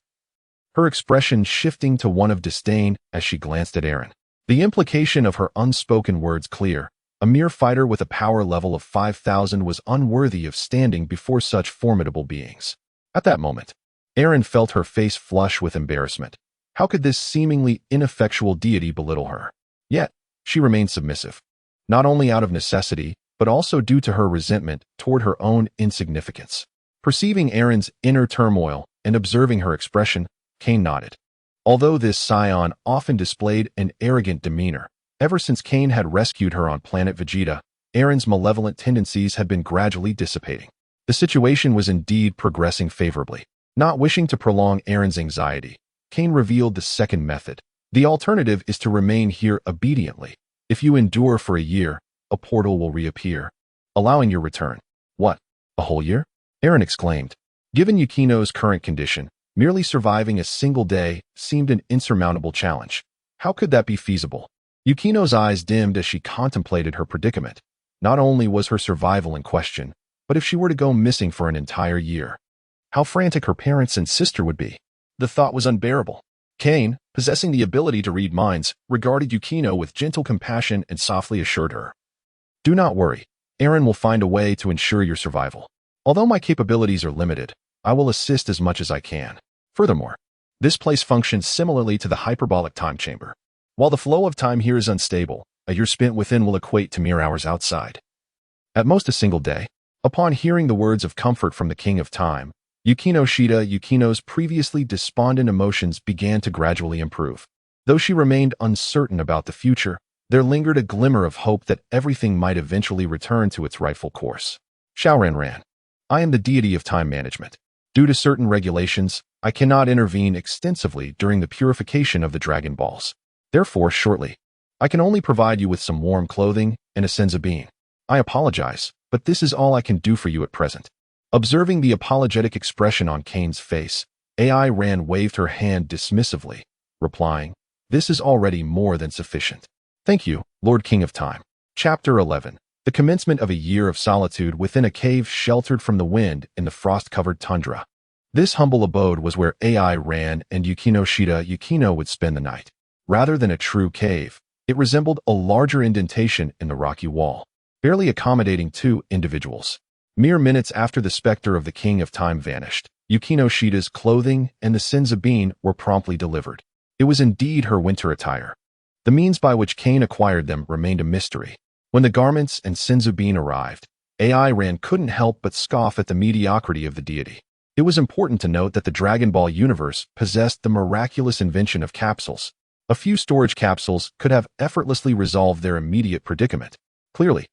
her expression shifting to one of disdain as she glanced at Aaron. The implication of her unspoken words clear. A mere fighter with a power level of 5,000 was unworthy of standing before such formidable beings. At that moment, Aaron felt her face flush with embarrassment. How could this seemingly ineffectual deity belittle her? Yet, she remained submissive, not only out of necessity, but also due to her resentment toward her own insignificance. Perceiving Erin's inner turmoil and observing her expression, Cain nodded. Although this Saiyan often displayed an arrogant demeanor, ever since Cain had rescued her on planet Vegeta, Erin's malevolent tendencies had been gradually dissipating. The situation was indeed progressing favorably. Not wishing to prolong Erin's anxiety, Cain revealed the second method. The alternative is to remain here obediently. If you endure for a year, a portal will reappear, allowing your return. What? A whole year? Erin exclaimed. Given Yukino's current condition, merely surviving a single day seemed an insurmountable challenge. How could that be feasible? Yukino's eyes dimmed as she contemplated her predicament. Not only was her survival in question, but if she were to go missing for an entire year, how frantic her parents and sister would be. The thought was unbearable. Cain, possessing the ability to read minds, regarded Yukino with gentle compassion and softly assured her, "Do not worry. Erin will find a way to ensure your survival. Although my capabilities are limited, I will assist as much as I can. Furthermore, this place functions similarly to the hyperbolic time chamber. While the flow of time here is unstable, a year spent within will equate to mere hours outside. At most a single day." Upon hearing the words of comfort from the King of Time, Yukino's previously despondent emotions began to gradually improve. Though she remained uncertain about the future, there lingered a glimmer of hope that everything might eventually return to its rightful course. Ran. I am the deity of time management. Due to certain regulations, I cannot intervene extensively during the purification of the Dragon Balls. Therefore, shortly, I can only provide you with some warm clothing and a sense of being. I apologize, but this is all I can do for you at present. Observing the apologetic expression on Cain's face, Ran waved her hand dismissively, replying, "This is already more than sufficient. Thank you, Lord King of Time." Chapter 11. The commencement of a year of solitude within a cave sheltered from the wind in the frost-covered tundra. This humble abode was where Ran and Yukino would spend the night. Rather than a true cave, it resembled a larger indentation in the rocky wall, barely accommodating two individuals. Mere minutes after the specter of the King of Time vanished, Yukino's clothing and the Senzabine were promptly delivered. It was indeed her winter attire. The means by which Cain acquired them remained a mystery. When the garments and Senzabine arrived, Ran couldn't help but scoff at the mediocrity of the deity. It was important to note that the Dragon Ball universe possessed the miraculous invention of capsules. A few storage capsules could have effortlessly resolved their immediate predicament. Clearly,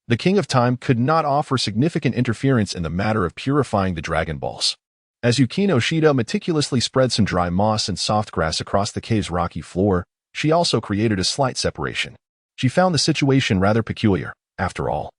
the King of Time could not offer significant interference in the matter of purifying the Dragon Balls. As Yukino meticulously spread some dry moss and soft grass across the cave's rocky floor, she also created a slight separation. She found the situation rather peculiar, after all.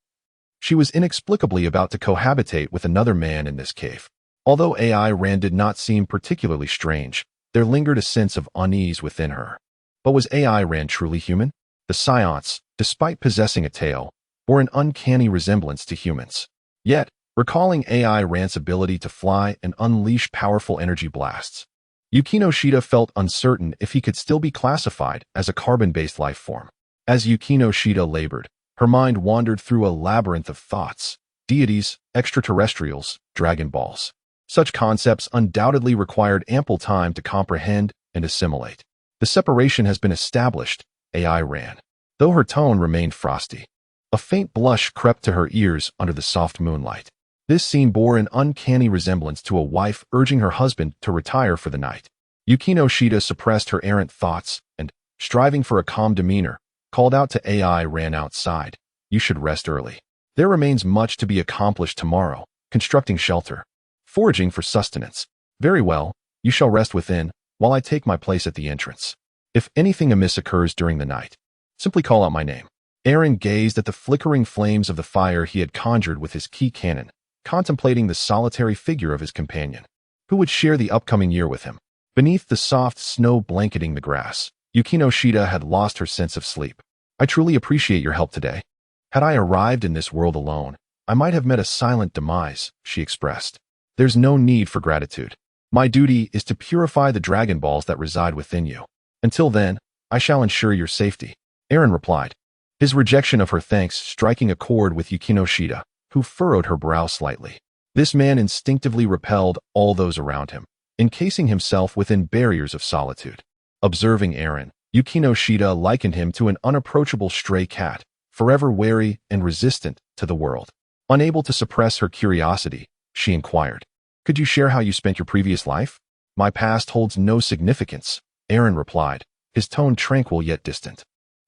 She was inexplicably about to cohabitate with another man in this cave. Although Ran did not seem particularly strange, there lingered a sense of unease within her. But was Ran truly human? The Saiyans, despite possessing a tail, bore an uncanny resemblance to humans. Yet, recalling Ran's ability to fly and unleash powerful energy blasts, Yukino felt uncertain if he could still be classified as a carbon-based life form. As Yukino labored, her mind wandered through a labyrinth of thoughts: deities, extraterrestrials, Dragon Balls. Such concepts undoubtedly required ample time to comprehend and assimilate. The separation has been established, Ran. Though her tone remained frosty, a faint blush crept to her ears under the soft moonlight. This scene bore an uncanny resemblance to a wife urging her husband to retire for the night. Yukino suppressed her errant thoughts and, striving for a calm demeanor, called out to Ran outside, "You should rest early. There remains much to be accomplished tomorrow: constructing shelter, foraging for sustenance. Very well, you shall rest within, while I take my place at the entrance. If anything amiss occurs during the night, simply call out my name." Ran gazed at the flickering flames of the fire he had conjured with his key cannon, contemplating the solitary figure of his companion, who would share the upcoming year with him. Beneath the soft snow blanketing the grass, Yukino had lost her sense of sleep. "I truly appreciate your help today. Had I arrived in this world alone, I might have met a silent demise," she expressed. "There's no need for gratitude. My duty is to purify the Dragon Balls that reside within you. Until then, I shall ensure your safety," Ran replied, his rejection of her thanks striking a chord with Yukino, who furrowed her brow slightly. This man instinctively repelled all those around him, encasing himself within barriers of solitude. Observing Ran, Yukino likened him to an unapproachable stray cat, forever wary and resistant to the world. Unable to suppress her curiosity, she inquired, "Could you share how you spent your previous life?" "My past holds no significance," Aaron replied, his tone tranquil yet distant.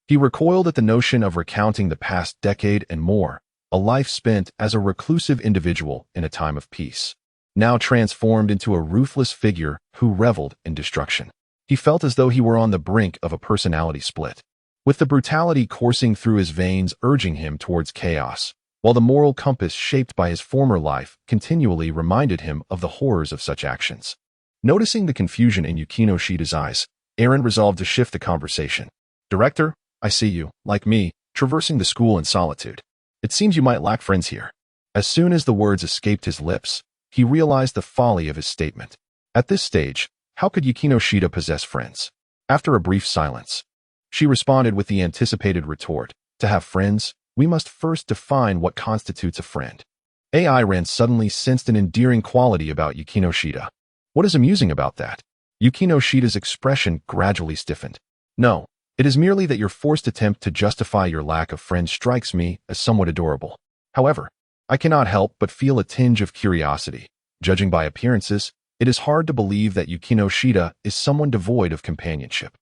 He recoiled at the notion of recounting the past decade and more, a life spent as a reclusive individual in a time of peace, now transformed into a ruthless figure who reveled in destruction. He felt as though he were on the brink of a personality split, with the brutality coursing through his veins urging him towards chaos, while the moral compass shaped by his former life continually reminded him of the horrors of such actions. Noticing the confusion in Yukino Shida's eyes, Aaron resolved to shift the conversation. "Director, I see you, like me, traversing the school in solitude. It seems you might lack friends here." As soon as the words escaped his lips, he realized the folly of his statement. At this stage, how could Yukino Shida possess friends? After a brief silence, she responded with the anticipated retort, "To have friends, we must first define what constitutes a friend." AI Ran suddenly sensed an endearing quality about Yukino Shida. "What is amusing about that?" Yukino Shida's expression gradually stiffened. "No, it is merely that your forced attempt to justify your lack of friends strikes me as somewhat adorable. However, I cannot help but feel a tinge of curiosity. Judging by appearances, it is hard to believe that Yukino Shida is someone devoid of companionship."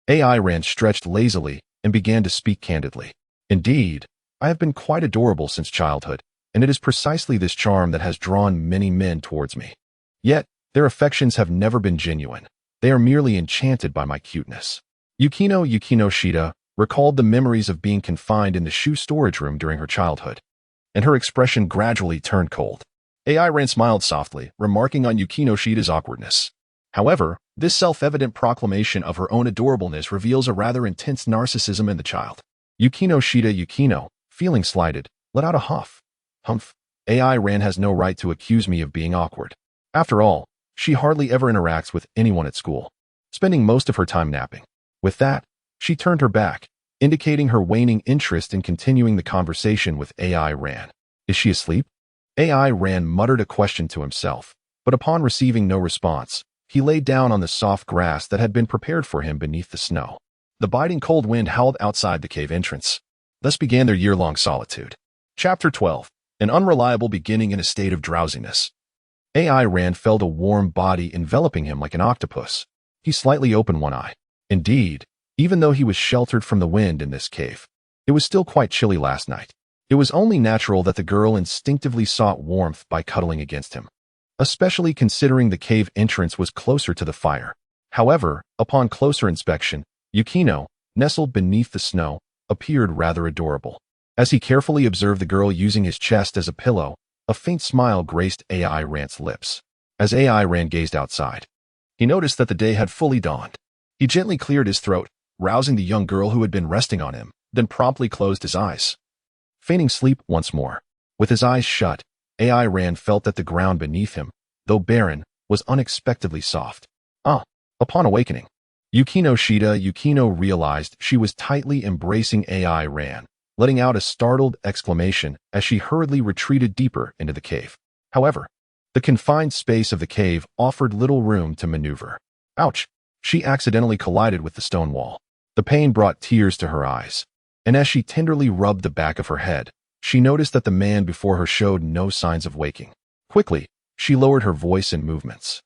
AI Ran stretched lazily and began to speak candidly. "Indeed, I have been quite adorable since childhood, and it is precisely this charm that has drawn many men towards me. Yet, their affections have never been genuine. They are merely enchanted by my cuteness." Yukino Shida recalled the memories of being confined in the shoe storage room during her childhood, and her expression gradually turned cold. AI Ran smiled softly, remarking on Yukino Shida's awkwardness. However, this self-evident proclamation of her own adorableness reveals a rather intense narcissism in the child. Yukino Shida, feeling slighted, let out a huff. "Humph, AI Ran has no right to accuse me of being awkward. After all, she hardly ever interacts with anyone at school, spending most of her time napping." With that, she turned her back, indicating her waning interest in continuing the conversation with AI Ran. "Is she asleep?" AI Ran muttered a question to himself, but upon receiving no response, he lay down on the soft grass that had been prepared for him beneath the snow. The biting cold wind howled outside the cave entrance. Thus began their year-long solitude. Chapter 12. An unreliable beginning in a state of drowsiness. AI Ran felt a warm body enveloping him like an octopus. He slightly opened one eye. Indeed, even though he was sheltered from the wind in this cave, it was still quite chilly last night. It was only natural that the girl instinctively sought warmth by cuddling against him, especially considering the cave entrance was closer to the fire. However, upon closer inspection, Yukino, nestled beneath the snow, appeared rather adorable. As he carefully observed the girl using his chest as a pillow, a faint smile graced AI Ran's lips. As AI Ran gazed outside, he noticed that the day had fully dawned. He gently cleared his throat, rousing the young girl who had been resting on him, then promptly closed his eyes, feigning sleep once more. With his eyes shut, AI Ran felt that the ground beneath him, though barren, was unexpectedly soft. Upon awakening, Yukino realized she was tightly embracing AI Ran, letting out a startled exclamation as she hurriedly retreated deeper into the cave. However, the confined space of the cave offered little room to maneuver. Ouch! She accidentally collided with the stone wall. The pain brought tears to her eyes, and as she tenderly rubbed the back of her head, she noticed that the man before her showed no signs of waking. Quickly, she lowered her voice and movements,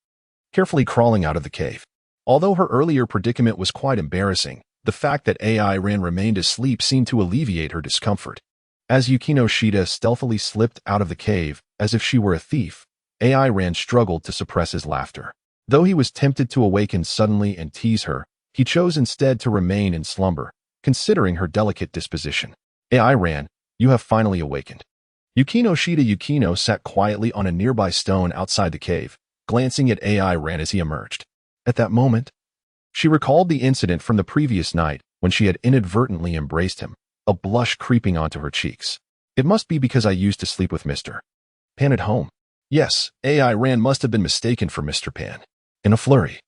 carefully crawling out of the cave. Although her earlier predicament was quite embarrassing, the fact that AI Ran remained asleep seemed to alleviate her discomfort. As Yukino Shida stealthily slipped out of the cave, as if she were a thief, AI Ran struggled to suppress his laughter. Though he was tempted to awaken suddenly and tease her, he chose instead to remain in slumber, considering her delicate disposition. AI Ran, you have finally awakened. Yukino Shida sat quietly on a nearby stone outside the cave, glancing at AI Ran as he emerged. At that moment, she recalled the incident from the previous night when she had inadvertently embraced him, a blush creeping onto her cheeks. "It must be because I used to sleep with Mr. Pan at home." Yes, AI Ran must have been mistaken for Mr. Pan. In a flurry,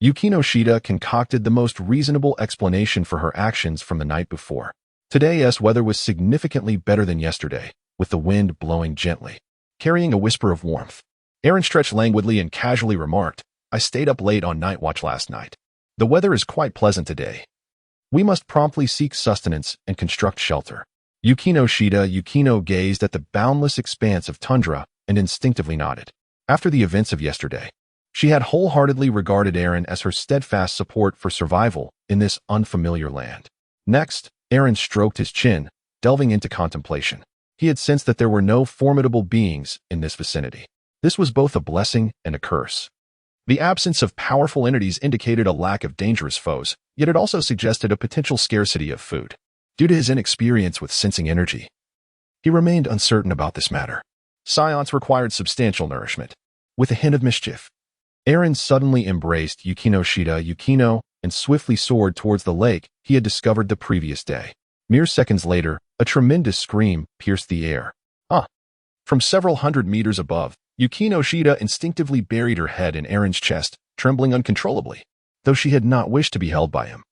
Yukino Shida concocted the most reasonable explanation for her actions from the night before. Today's weather was significantly better than yesterday, with the wind blowing gently, carrying a whisper of warmth. Aaron stretched languidly and casually remarked, "I stayed up late on night watch last night. The weather is quite pleasant today. We must promptly seek sustenance and construct shelter." Yukino gazed at the boundless expanse of tundra and instinctively nodded. After the events of yesterday, she had wholeheartedly regarded Eren as her steadfast support for survival in this unfamiliar land. Next, Eren stroked his chin, delving into contemplation. He had sensed that there were no formidable beings in this vicinity. This was both a blessing and a curse. The absence of powerful entities indicated a lack of dangerous foes, yet it also suggested a potential scarcity of food. Due to his inexperience with sensing energy, he remained uncertain about this matter. Science required substantial nourishment. With a hint of mischief, Eren suddenly embraced Yukino and swiftly soared towards the lake he had discovered the previous day. Mere seconds later, a tremendous scream pierced the air. From several hundred meters above, Yukino instinctively buried her head in Eren's chest, trembling uncontrollably, though she had not wished to be held by him.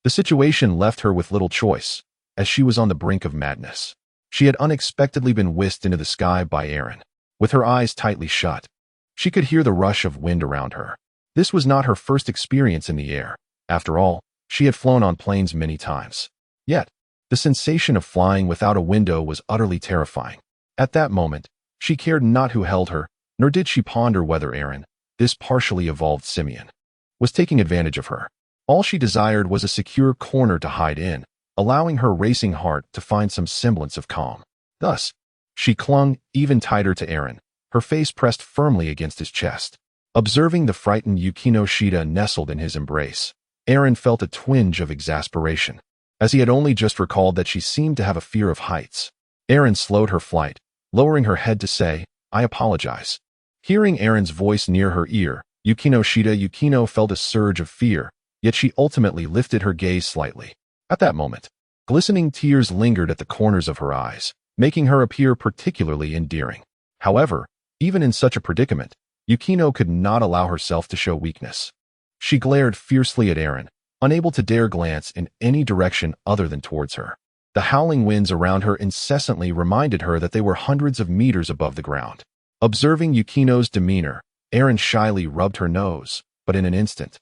The situation left her with little choice, as she was on the brink of madness. She had unexpectedly been whisked into the sky by Eren. With her eyes tightly shut, she could hear the rush of wind around her. This was not her first experience in the air. After all, she had flown on planes many times. Yet, the sensation of flying without a window was utterly terrifying. At that moment, she cared not who held her, nor did she ponder whether Eren, this partially evolved simian, was taking advantage of her. All she desired was a secure corner to hide in, allowing her racing heart to find some semblance of calm. Thus, she clung even tighter to Eren, her face pressed firmly against his chest. Observing the frightened Yukino nestled in his embrace, Eren felt a twinge of exasperation, as he had only just recalled that she seemed to have a fear of heights. Eren slowed her flight, lowering her head to say, "I apologize." Hearing Eren's voice near her ear, Yukino felt a surge of fear, yet she ultimately lifted her gaze slightly. At that moment, glistening tears lingered at the corners of her eyes, making her appear particularly endearing. However, even in such a predicament, Yukino could not allow herself to show weakness. She glared fiercely at Eren, unable to dare glance in any direction other than towards her. The howling winds around her incessantly reminded her that they were hundreds of meters above the ground. Observing Yukino's demeanor, Eren shyly rubbed her nose, but in an instant,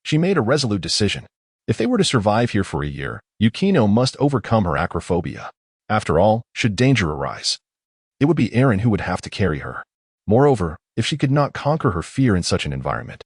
she made a resolute decision. If they were to survive here for a year, Yukino must overcome her acrophobia. After all, should danger arise, it would be Eren who would have to carry her. Moreover, if she could not conquer her fear in such an environment,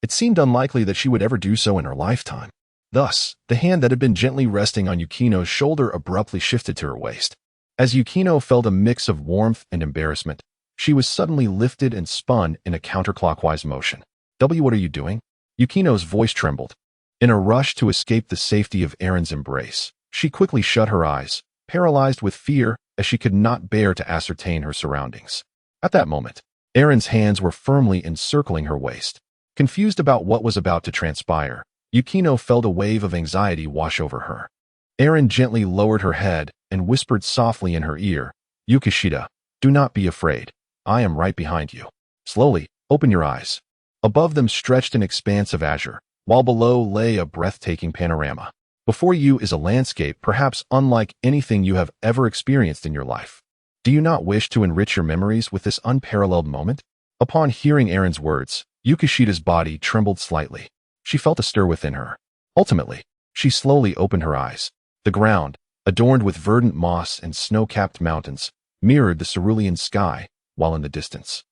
it seemed unlikely that she would ever do so in her lifetime. Thus, the hand that had been gently resting on Yukino's shoulder abruptly shifted to her waist. As Yukino felt a mix of warmth and embarrassment, she was suddenly lifted and spun in a counterclockwise motion. What are you doing?" Yukino's voice trembled. In a rush to escape the safety of Eren's embrace, she quickly shut her eyes, paralyzed with fear as she could not bear to ascertain her surroundings. At that moment, Eren's hands were firmly encircling her waist. Confused about what was about to transpire, Yukino felt a wave of anxiety wash over her. Eren gently lowered her head and whispered softly in her ear, "Yukishida, do not be afraid. I am right behind you. Slowly, open your eyes." Above them stretched an expanse of azure, while below lay a breathtaking panorama. Before you is a landscape perhaps unlike anything you have ever experienced in your life. Do you not wish to enrich your memories with this unparalleled moment? Upon hearing Eren's words, Yukishida's body trembled slightly. She felt a stir within her. Ultimately, she slowly opened her eyes. The ground, adorned with verdant moss and snow-capped mountains, mirrored the cerulean sky, while in the distance,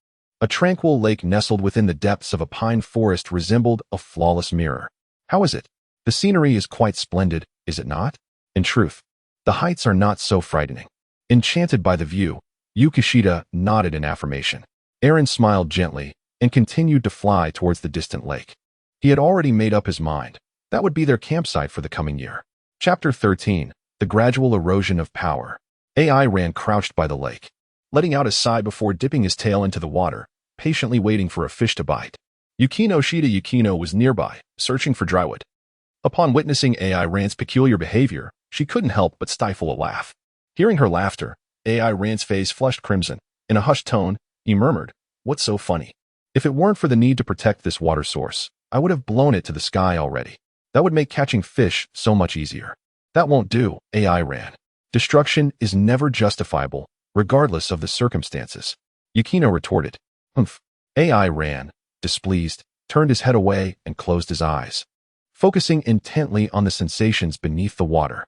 a tranquil lake nestled within the depths of a pine forest resembled a flawless mirror. How is it? The scenery is quite splendid, is it not? In truth, the heights are not so frightening. Enchanted by the view, Yukishida nodded in affirmation. Eren smiled gently and continued to fly towards the distant lake. He had already made up his mind. That would be their campsite for the coming year. Chapter 13. The Gradual Erosion of Power. AI ran crouched by the lake, letting out a sigh before dipping his tail into the water, patiently waiting for a fish to bite. Yukino was nearby, searching for drywood. Upon witnessing AI Ran's peculiar behavior, she couldn't help but stifle a laugh. Hearing her laughter, AI Ran's face flushed crimson. In a hushed tone, he murmured, "What's so funny? If it weren't for the need to protect this water source, I would have blown it to the sky already. That would make catching fish so much easier." "That won't do," AI ran. "Destruction is never justifiable, regardless of the circumstances," Yukino retorted. "Humph." AI ran, displeased, turned his head away and closed his eyes, focusing intently on the sensations beneath the water.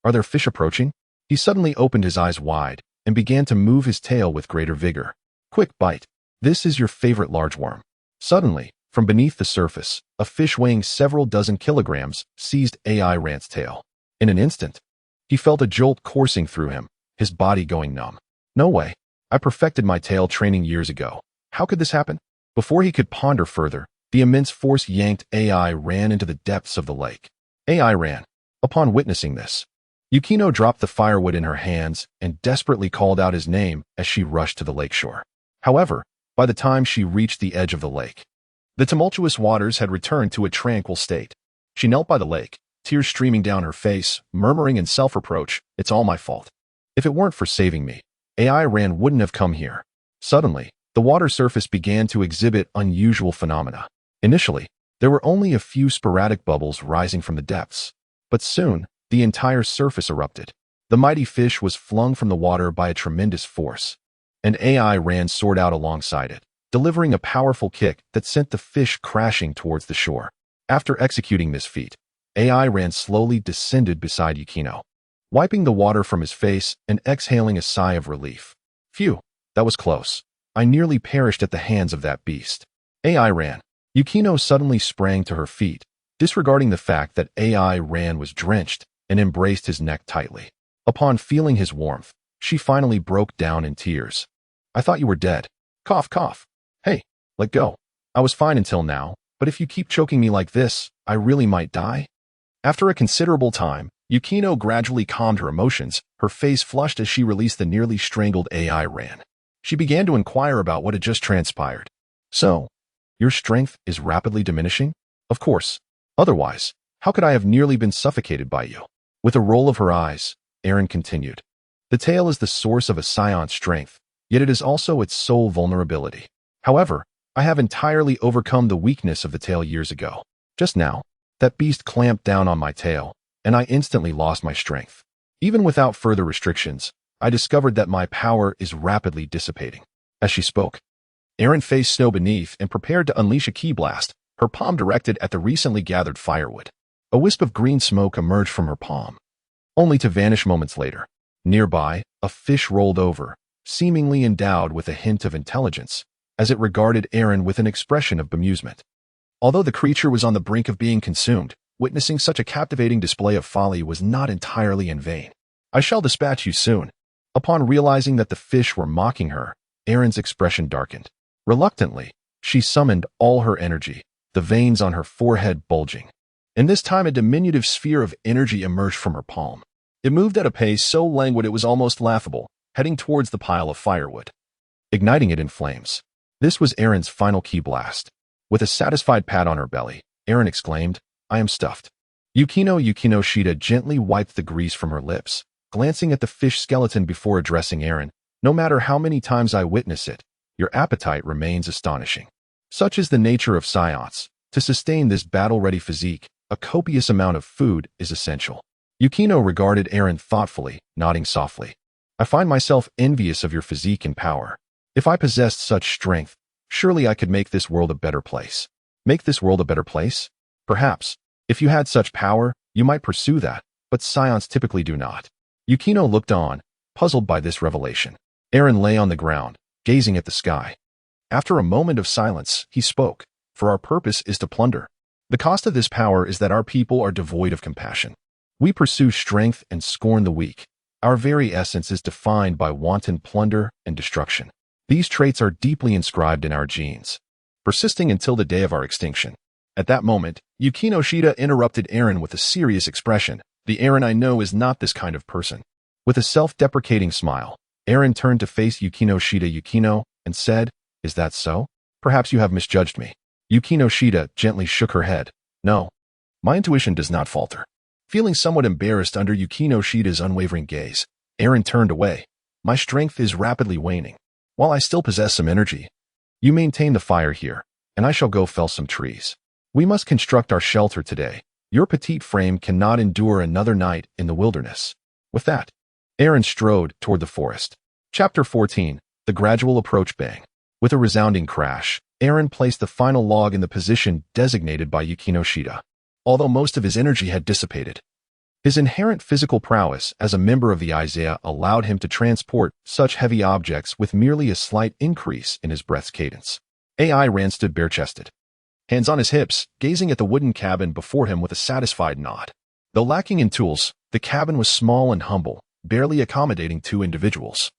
Are there fish approaching?" He suddenly opened his eyes wide and began to move his tail with greater vigor. Quick bite. This is your favorite large worm. Suddenly, from beneath the surface, a fish weighing several dozen kilograms seized AI Rant's tail. In an instant, he felt a jolt coursing through him, his body going numb. No way. I perfected my tail training years ago. How could this happen? Before he could ponder further, the immense force yanked AI Ran into the depths of the lake. AI Ran. Upon witnessing this, Yukino dropped the firewood in her hands and desperately called out his name as she rushed to the lakeshore. However, by the time she reached the edge of the lake, the tumultuous waters had returned to a tranquil state. She knelt by the lake, tears streaming down her face, murmuring in self-reproach, "It's all my fault. If it weren't for saving me, AI Ran wouldn't have come here." Suddenly, the water surface began to exhibit unusual phenomena. Initially, there were only a few sporadic bubbles rising from the depths, but soon, the entire surface erupted. The mighty fish was flung from the water by a tremendous force, and AI Ran soared out alongside it, delivering a powerful kick that sent the fish crashing towards the shore. After executing this feat, AI Ran slowly descended beside Yukino, wiping the water from his face and exhaling a sigh of relief. Phew, that was close. I nearly perished at the hands of that beast. AI Ran. Yukino suddenly sprang to her feet, disregarding the fact that AI Ran was drenched, and embraced his neck tightly. Upon feeling his warmth, she finally broke down in tears. "I thought you were dead." Cough, cough. "Hey, let go. I was fine until now, but if you keep choking me like this, I really might die." After a considerable time, Yukino gradually calmed her emotions, her face flushed as she released the nearly strangled AI Ran. She began to inquire about what had just transpired. "So, your strength is rapidly diminishing?" "Of course. Otherwise, how could I have nearly been suffocated by you?" With a roll of her eyes, Aaron continued. "The tail is the source of a Saiyan's strength, yet it is also its sole vulnerability. However, I have entirely overcome the weakness of the tail years ago. Just now, that beast clamped down on my tail, and I instantly lost my strength. Even without further restrictions, I discovered that my power is rapidly dissipating." As she spoke, Aaron faced snow beneath and prepared to unleash a ki blast, her palm directed at the recently gathered firewood. A wisp of green smoke emerged from her palm, only to vanish moments later. Nearby, a fish rolled over, seemingly endowed with a hint of intelligence, as it regarded Aaron with an expression of bemusement. Although the creature was on the brink of being consumed, witnessing such a captivating display of folly was not entirely in vain. "I shall dispatch you soon." Upon realizing that the fish were mocking her, Aaron's expression darkened. Reluctantly, she summoned all her energy, the veins on her forehead bulging. In this time, a diminutive sphere of energy emerged from her palm. It moved at a pace so languid it was almost laughable, heading towards the pile of firewood, igniting it in flames. This was Aaron's final ki blast. With a satisfied pat on her belly, Aaron exclaimed, "I am stuffed." Yukino Shida gently wiped the grease from her lips, glancing at the fish skeleton before addressing Aaron. "No matter how many times I witness it, your appetite remains astonishing. Such is the nature of Saiyans. To sustain this battle-ready physique, a copious amount of food is essential." Yukino regarded Aaron thoughtfully, nodding softly. "I find myself envious of your physique and power. If I possessed such strength, surely I could make this world a better place." "Make this world a better place? Perhaps. If you had such power, you might pursue that, but Saiyans typically do not." Yukino looked on, puzzled by this revelation. Aaron lay on the ground, gazing at the sky. After a moment of silence, he spoke, "For our purpose is to plunder. The cost of this power is that our people are devoid of compassion. We pursue strength and scorn the weak. Our very essence is defined by wanton plunder and destruction. These traits are deeply inscribed in our genes, persisting until the day of our extinction." At that moment, Yukino Shida interrupted Aaron with a serious expression. "The Aaron I know is not this kind of person." With a self-deprecating smile, Aaron turned to face Yukino Shida Yukino and said, "Is that so? Perhaps you have misjudged me." Yukino Shida gently shook her head. "No, my intuition does not falter." Feeling somewhat embarrassed under Yukino Shida's unwavering gaze, Aaron turned away. "My strength is rapidly waning. While I still possess some energy, you maintain the fire here, and I shall go fell some trees. We must construct our shelter today. Your petite frame cannot endure another night in the wilderness." With that, Aaron strode toward the forest. Chapter 14, The Gradual Approach. Bang. With a resounding crash, Aaron placed the final log in the position designated by Yukino Shida. Although most of his energy had dissipated, His inherent physical prowess as a member of the Isaiah allowed him to transport such heavy objects with merely a slight increase in his breath's cadence. AI Ran stood bare-chested, hands on his hips, gazing at the wooden cabin before him with a satisfied nod. Though lacking in tools, the cabin was small and humble, barely accommodating 2 individuals.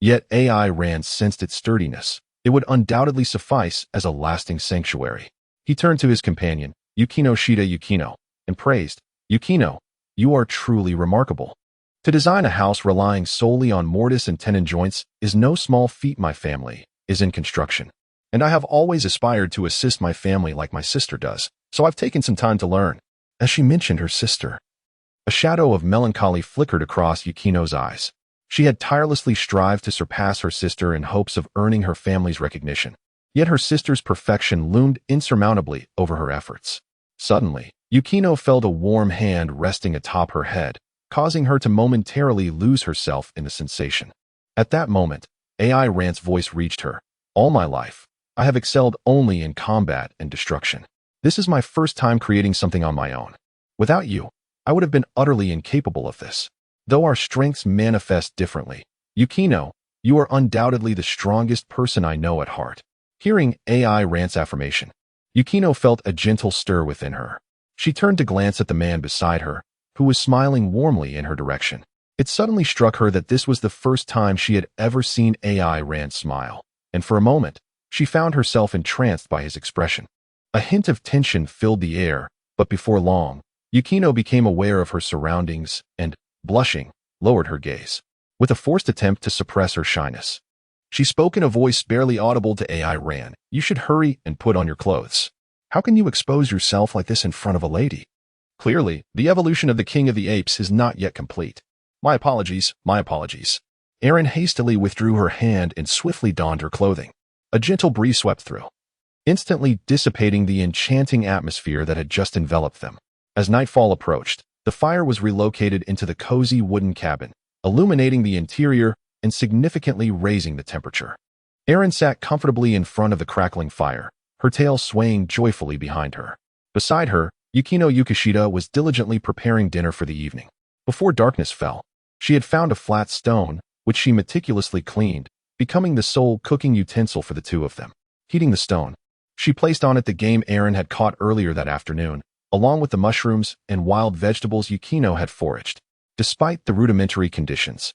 Yet AI Ran sensed its sturdiness. It would undoubtedly suffice as a lasting sanctuary. He turned to his companion, Yukino Shida Yukino, and praised, "Yukino, you are truly remarkable. To design a house relying solely on mortise and tenon joints is no small feat. My family is in construction, and I have always aspired to assist my family like my sister does, so I've taken some time to learn." As she mentioned her sister, a shadow of melancholy flickered across Yukino's eyes. She had tirelessly strived to surpass her sister in hopes of earning her family's recognition. Yet her sister's perfection loomed insurmountably over her efforts. Suddenly, Yukino felt a warm hand resting atop her head, causing her to momentarily lose herself in the sensation. At that moment, AI Ran's voice reached her. "All my life, I have excelled only in combat and destruction. This is my first time creating something on my own. Without you, I would have been utterly incapable of this. Though our strengths manifest differently, Yukino, you are undoubtedly the strongest person I know at heart." Hearing AI Ran's affirmation, Yukino felt a gentle stir within her. She turned to glance at the man beside her, who was smiling warmly in her direction. It suddenly struck her that this was the first time she had ever seen AI Ran smile, and for a moment, she found herself entranced by his expression. A hint of tension filled the air, but before long, Yukino became aware of her surroundings and, blushing, lowered her gaze. With a forced attempt to suppress her shyness, she spoke in a voice barely audible to AI Ran. "You should hurry and put on your clothes. How can you expose yourself like this in front of a lady? Clearly, the evolution of the King of the Apes is not yet complete. My apologies, my apologies." Erin hastily withdrew her hand and swiftly donned her clothing. A gentle breeze swept through, instantly dissipating the enchanting atmosphere that had just enveloped them. As nightfall approached, the fire was relocated into the cozy wooden cabin, illuminating the interior and significantly raising the temperature. Erin sat comfortably in front of the crackling fire, her tail swaying joyfully behind her. Beside her, Yukino Yukishida was diligently preparing dinner for the evening. Before darkness fell, she had found a flat stone, which she meticulously cleaned, becoming the sole cooking utensil for the two of them. Heating the stone, she placed on it the game Erin had caught earlier that afternoon, along with the mushrooms and wild vegetables Yukino had foraged. Despite the rudimentary conditions,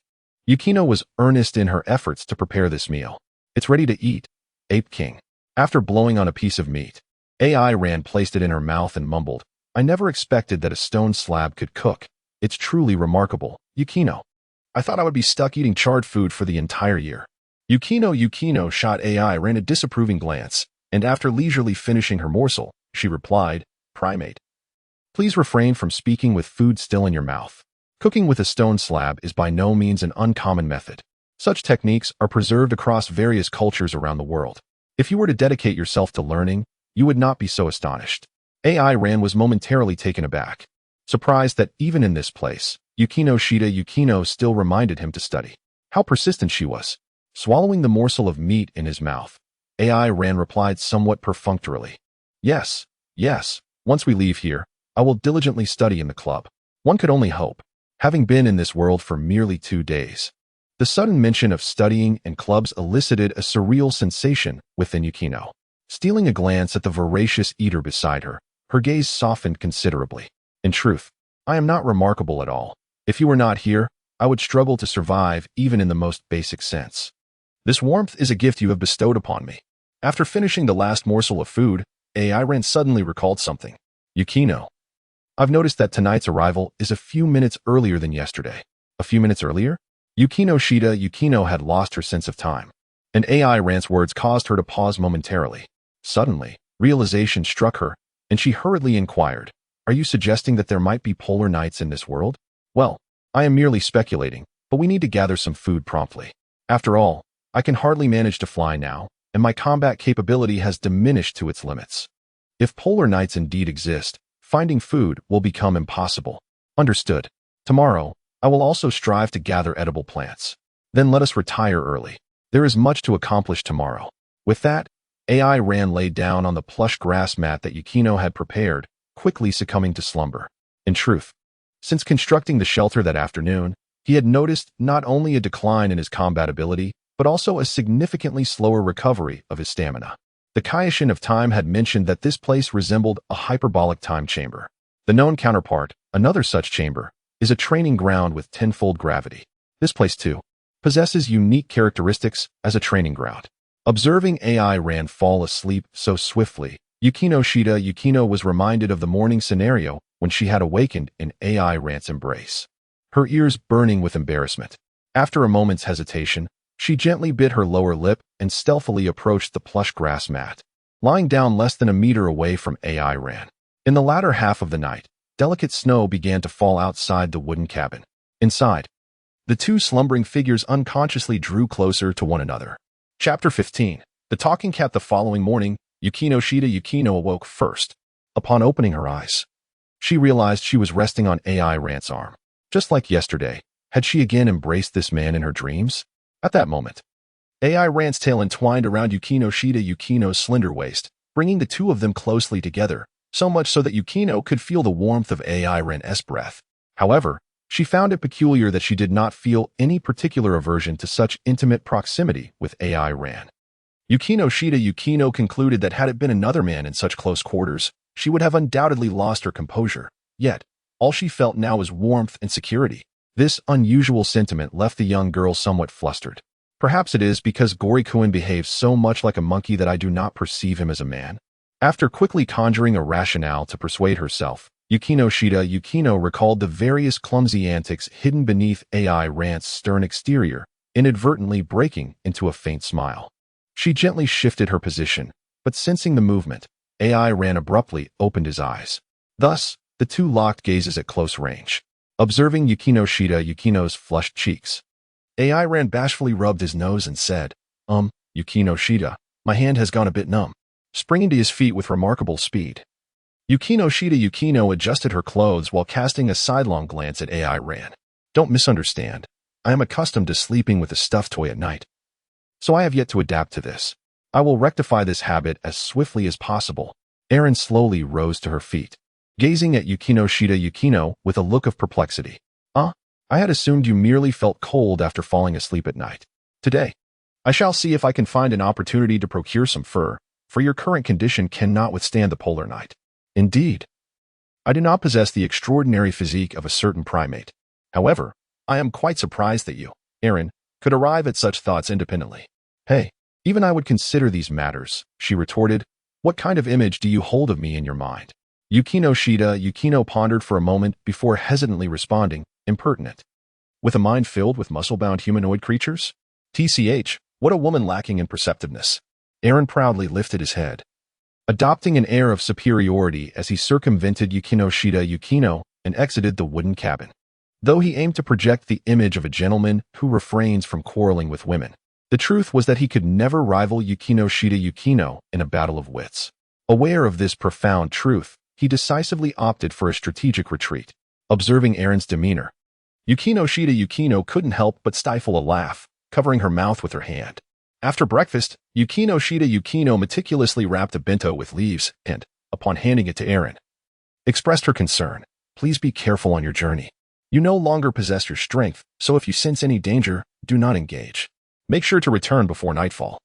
Yukino was earnest in her efforts to prepare this meal. "It's ready to eat, Ape King." After blowing on a piece of meat, AI Ran placed it in her mouth and mumbled, "I never expected that a stone slab could cook. It's truly remarkable, Yukino. I thought I would be stuck eating charred food for the entire year." Yukino shot AI Ran a disapproving glance, and after leisurely finishing her morsel, she replied, "Primate, please refrain from speaking with food still in your mouth. Cooking with a stone slab is by no means an uncommon method. Such techniques are preserved across various cultures around the world. If you were to dedicate yourself to learning, you would not be so astonished." AI Ran was momentarily taken aback, surprised that even in this place, Yukino Shida Yukino still reminded him to study. How persistent she was. Swallowing the morsel of meat in his mouth, AI Ran replied somewhat perfunctorily, Yes, once we leave here, I will diligently study in the club." One could only hope, having been in this world for merely 2 days. The sudden mention of studying and clubs elicited a surreal sensation within Yukino. Stealing a glance at the voracious eater beside her, her gaze softened considerably. "In truth, I am not remarkable at all. If you were not here, I would struggle to survive even in the most basic sense. This warmth is a gift you have bestowed upon me." After finishing the last morsel of food, AI Ran suddenly recalled something. "Yukino, I've noticed that tonight's arrival is a few minutes earlier than yesterday." A few minutes earlier? Yukino Shida Yukino had lost her sense of time, and AI Ran's words caused her to pause momentarily. Suddenly, realization struck her, and she hurriedly inquired, "Are you suggesting that there might be polar nights in this world?" "Well, I am merely speculating, but we need to gather some food promptly. After all, I can hardly manage to fly now, and my combat capability has diminished to its limits. If polar nights indeed exist, finding food will become impossible." "Understood. Tomorrow, I will also strive to gather edible plants. Then let us retire early. There is much to accomplish tomorrow." With that, AI Ran laid down on the plush grass mat that Yukino had prepared, quickly succumbing to slumber. In truth, Since constructing the shelter that afternoon, he had noticed not only a decline in his combat ability, but also a significantly slower recovery of his stamina. The Kaioshin of Time had mentioned that this place resembled a hyperbolic time chamber. The known counterpart, another such chamber, is a training ground with tenfold gravity. This place, too, possesses unique characteristics as a training ground. Observing AI Ran fall asleep so swiftly, Yukino was reminded of the morning scenario when she had awakened in AI Ran's embrace. Her ears burning with embarrassment. After a moment's hesitation, she gently bit her lower lip and stealthily approached the plush grass mat, lying down less than a meter away from AI Ran. In the latter half of the night, delicate snow began to fall outside the wooden cabin. Inside, the two slumbering figures unconsciously drew closer to one another. Chapter 15. The Talking Cat. The following morning, Yukino awoke first. Upon opening her eyes, she realized she was resting on AI Ran's arm. Just like yesterday, had she again embraced this man in her dreams? At that moment, AI Ran's tail entwined around Yukino's slender waist, bringing the two of them closely together, so much so that Yukino could feel the warmth of AI Ran's breath. However, she found it peculiar that she did not feel any particular aversion to such intimate proximity with AI Ran. Yukino concluded that had it been another man in such close quarters, she would have undoubtedly lost her composure. Yet, all she felt now was warmth and security. This unusual sentiment left the young girl somewhat flustered. Perhaps it is because Gorikuin behaves so much like a monkey that I do not perceive him as a man. After quickly conjuring a rationale to persuade herself, Yukino recalled the various clumsy antics hidden beneath AI Ran's stern exterior, inadvertently breaking into a faint smile. She gently shifted her position, but sensing the movement, AI Ran abruptly opened his eyes. Thus, the two locked gazes at close range. Observing Yukino's flushed cheeks, AI Ran bashfully rubbed his nose and said, Yukino, my hand has gone a bit numb. Springing to his feet with remarkable speed, Yukino adjusted her clothes while casting a sidelong glance at AI Ran. Don't misunderstand. I am accustomed to sleeping with a stuffed toy at night, so I have yet to adapt to this. I will rectify this habit as swiftly as possible. Erin slowly rose to her feet, gazing at Yukino with a look of perplexity. I had assumed you merely felt cold after falling asleep at night. Today, I shall see if I can find an opportunity to procure some fur, for your current condition cannot withstand the polar night. Indeed, I do not possess the extraordinary physique of a certain primate. However, I am quite surprised that you, Erin, could arrive at such thoughts independently. Hey, even I would consider these matters, she retorted. What kind of image do you hold of me in your mind? Yukino pondered for a moment before hesitantly responding, impertinent. With a mind filled with muscle-bound humanoid creatures? TCH, what a woman lacking in perceptiveness. Erin proudly lifted his head, adopting an air of superiority as he circumvented Yukino and exited the wooden cabin. Though he aimed to project the image of a gentleman who refrains from quarreling with women, the truth was that he could never rival Yukino in a battle of wits. Aware of this profound truth, he decisively opted for a strategic retreat. Observing Erin's demeanor, Yukino couldn't help but stifle a laugh, covering her mouth with her hand. After breakfast, Yukino meticulously wrapped a bento with leaves and, upon handing it to Erin, expressed her concern. Please be careful on your journey. You no longer possess your strength, so if you sense any danger, do not engage. Make sure to return before nightfall.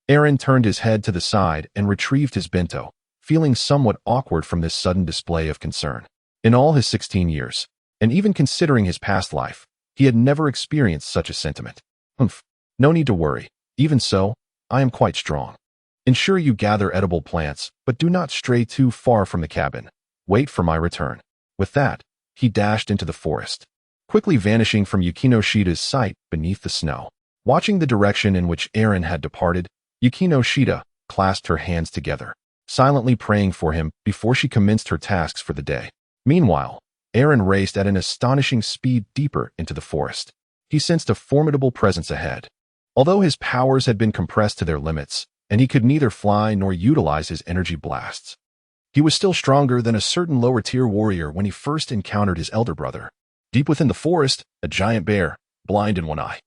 Erin turned his head to the side and retrieved his bento, feeling somewhat awkward from this sudden display of concern. In all his 16 years, and even considering his past life, he had never experienced such a sentiment. No need to worry. Even so, I am quite strong. Ensure you gather edible plants, but do not stray too far from the cabin. Wait for my return. With that, he dashed into the forest, quickly vanishing from Yukino's sight beneath the snow. Watching the direction in which Erin had departed, Yukino clasped her hands together, silently praying for him before she commenced her tasks for the day. Meanwhile, Erin raced at an astonishing speed deeper into the forest. He sensed a formidable presence ahead. Although his powers had been compressed to their limits, and he could neither fly nor utilize his energy blasts, he was still stronger than a certain lower-tier warrior when he first encountered his elder brother. Deep within the forest, a giant bear, blind in one eye,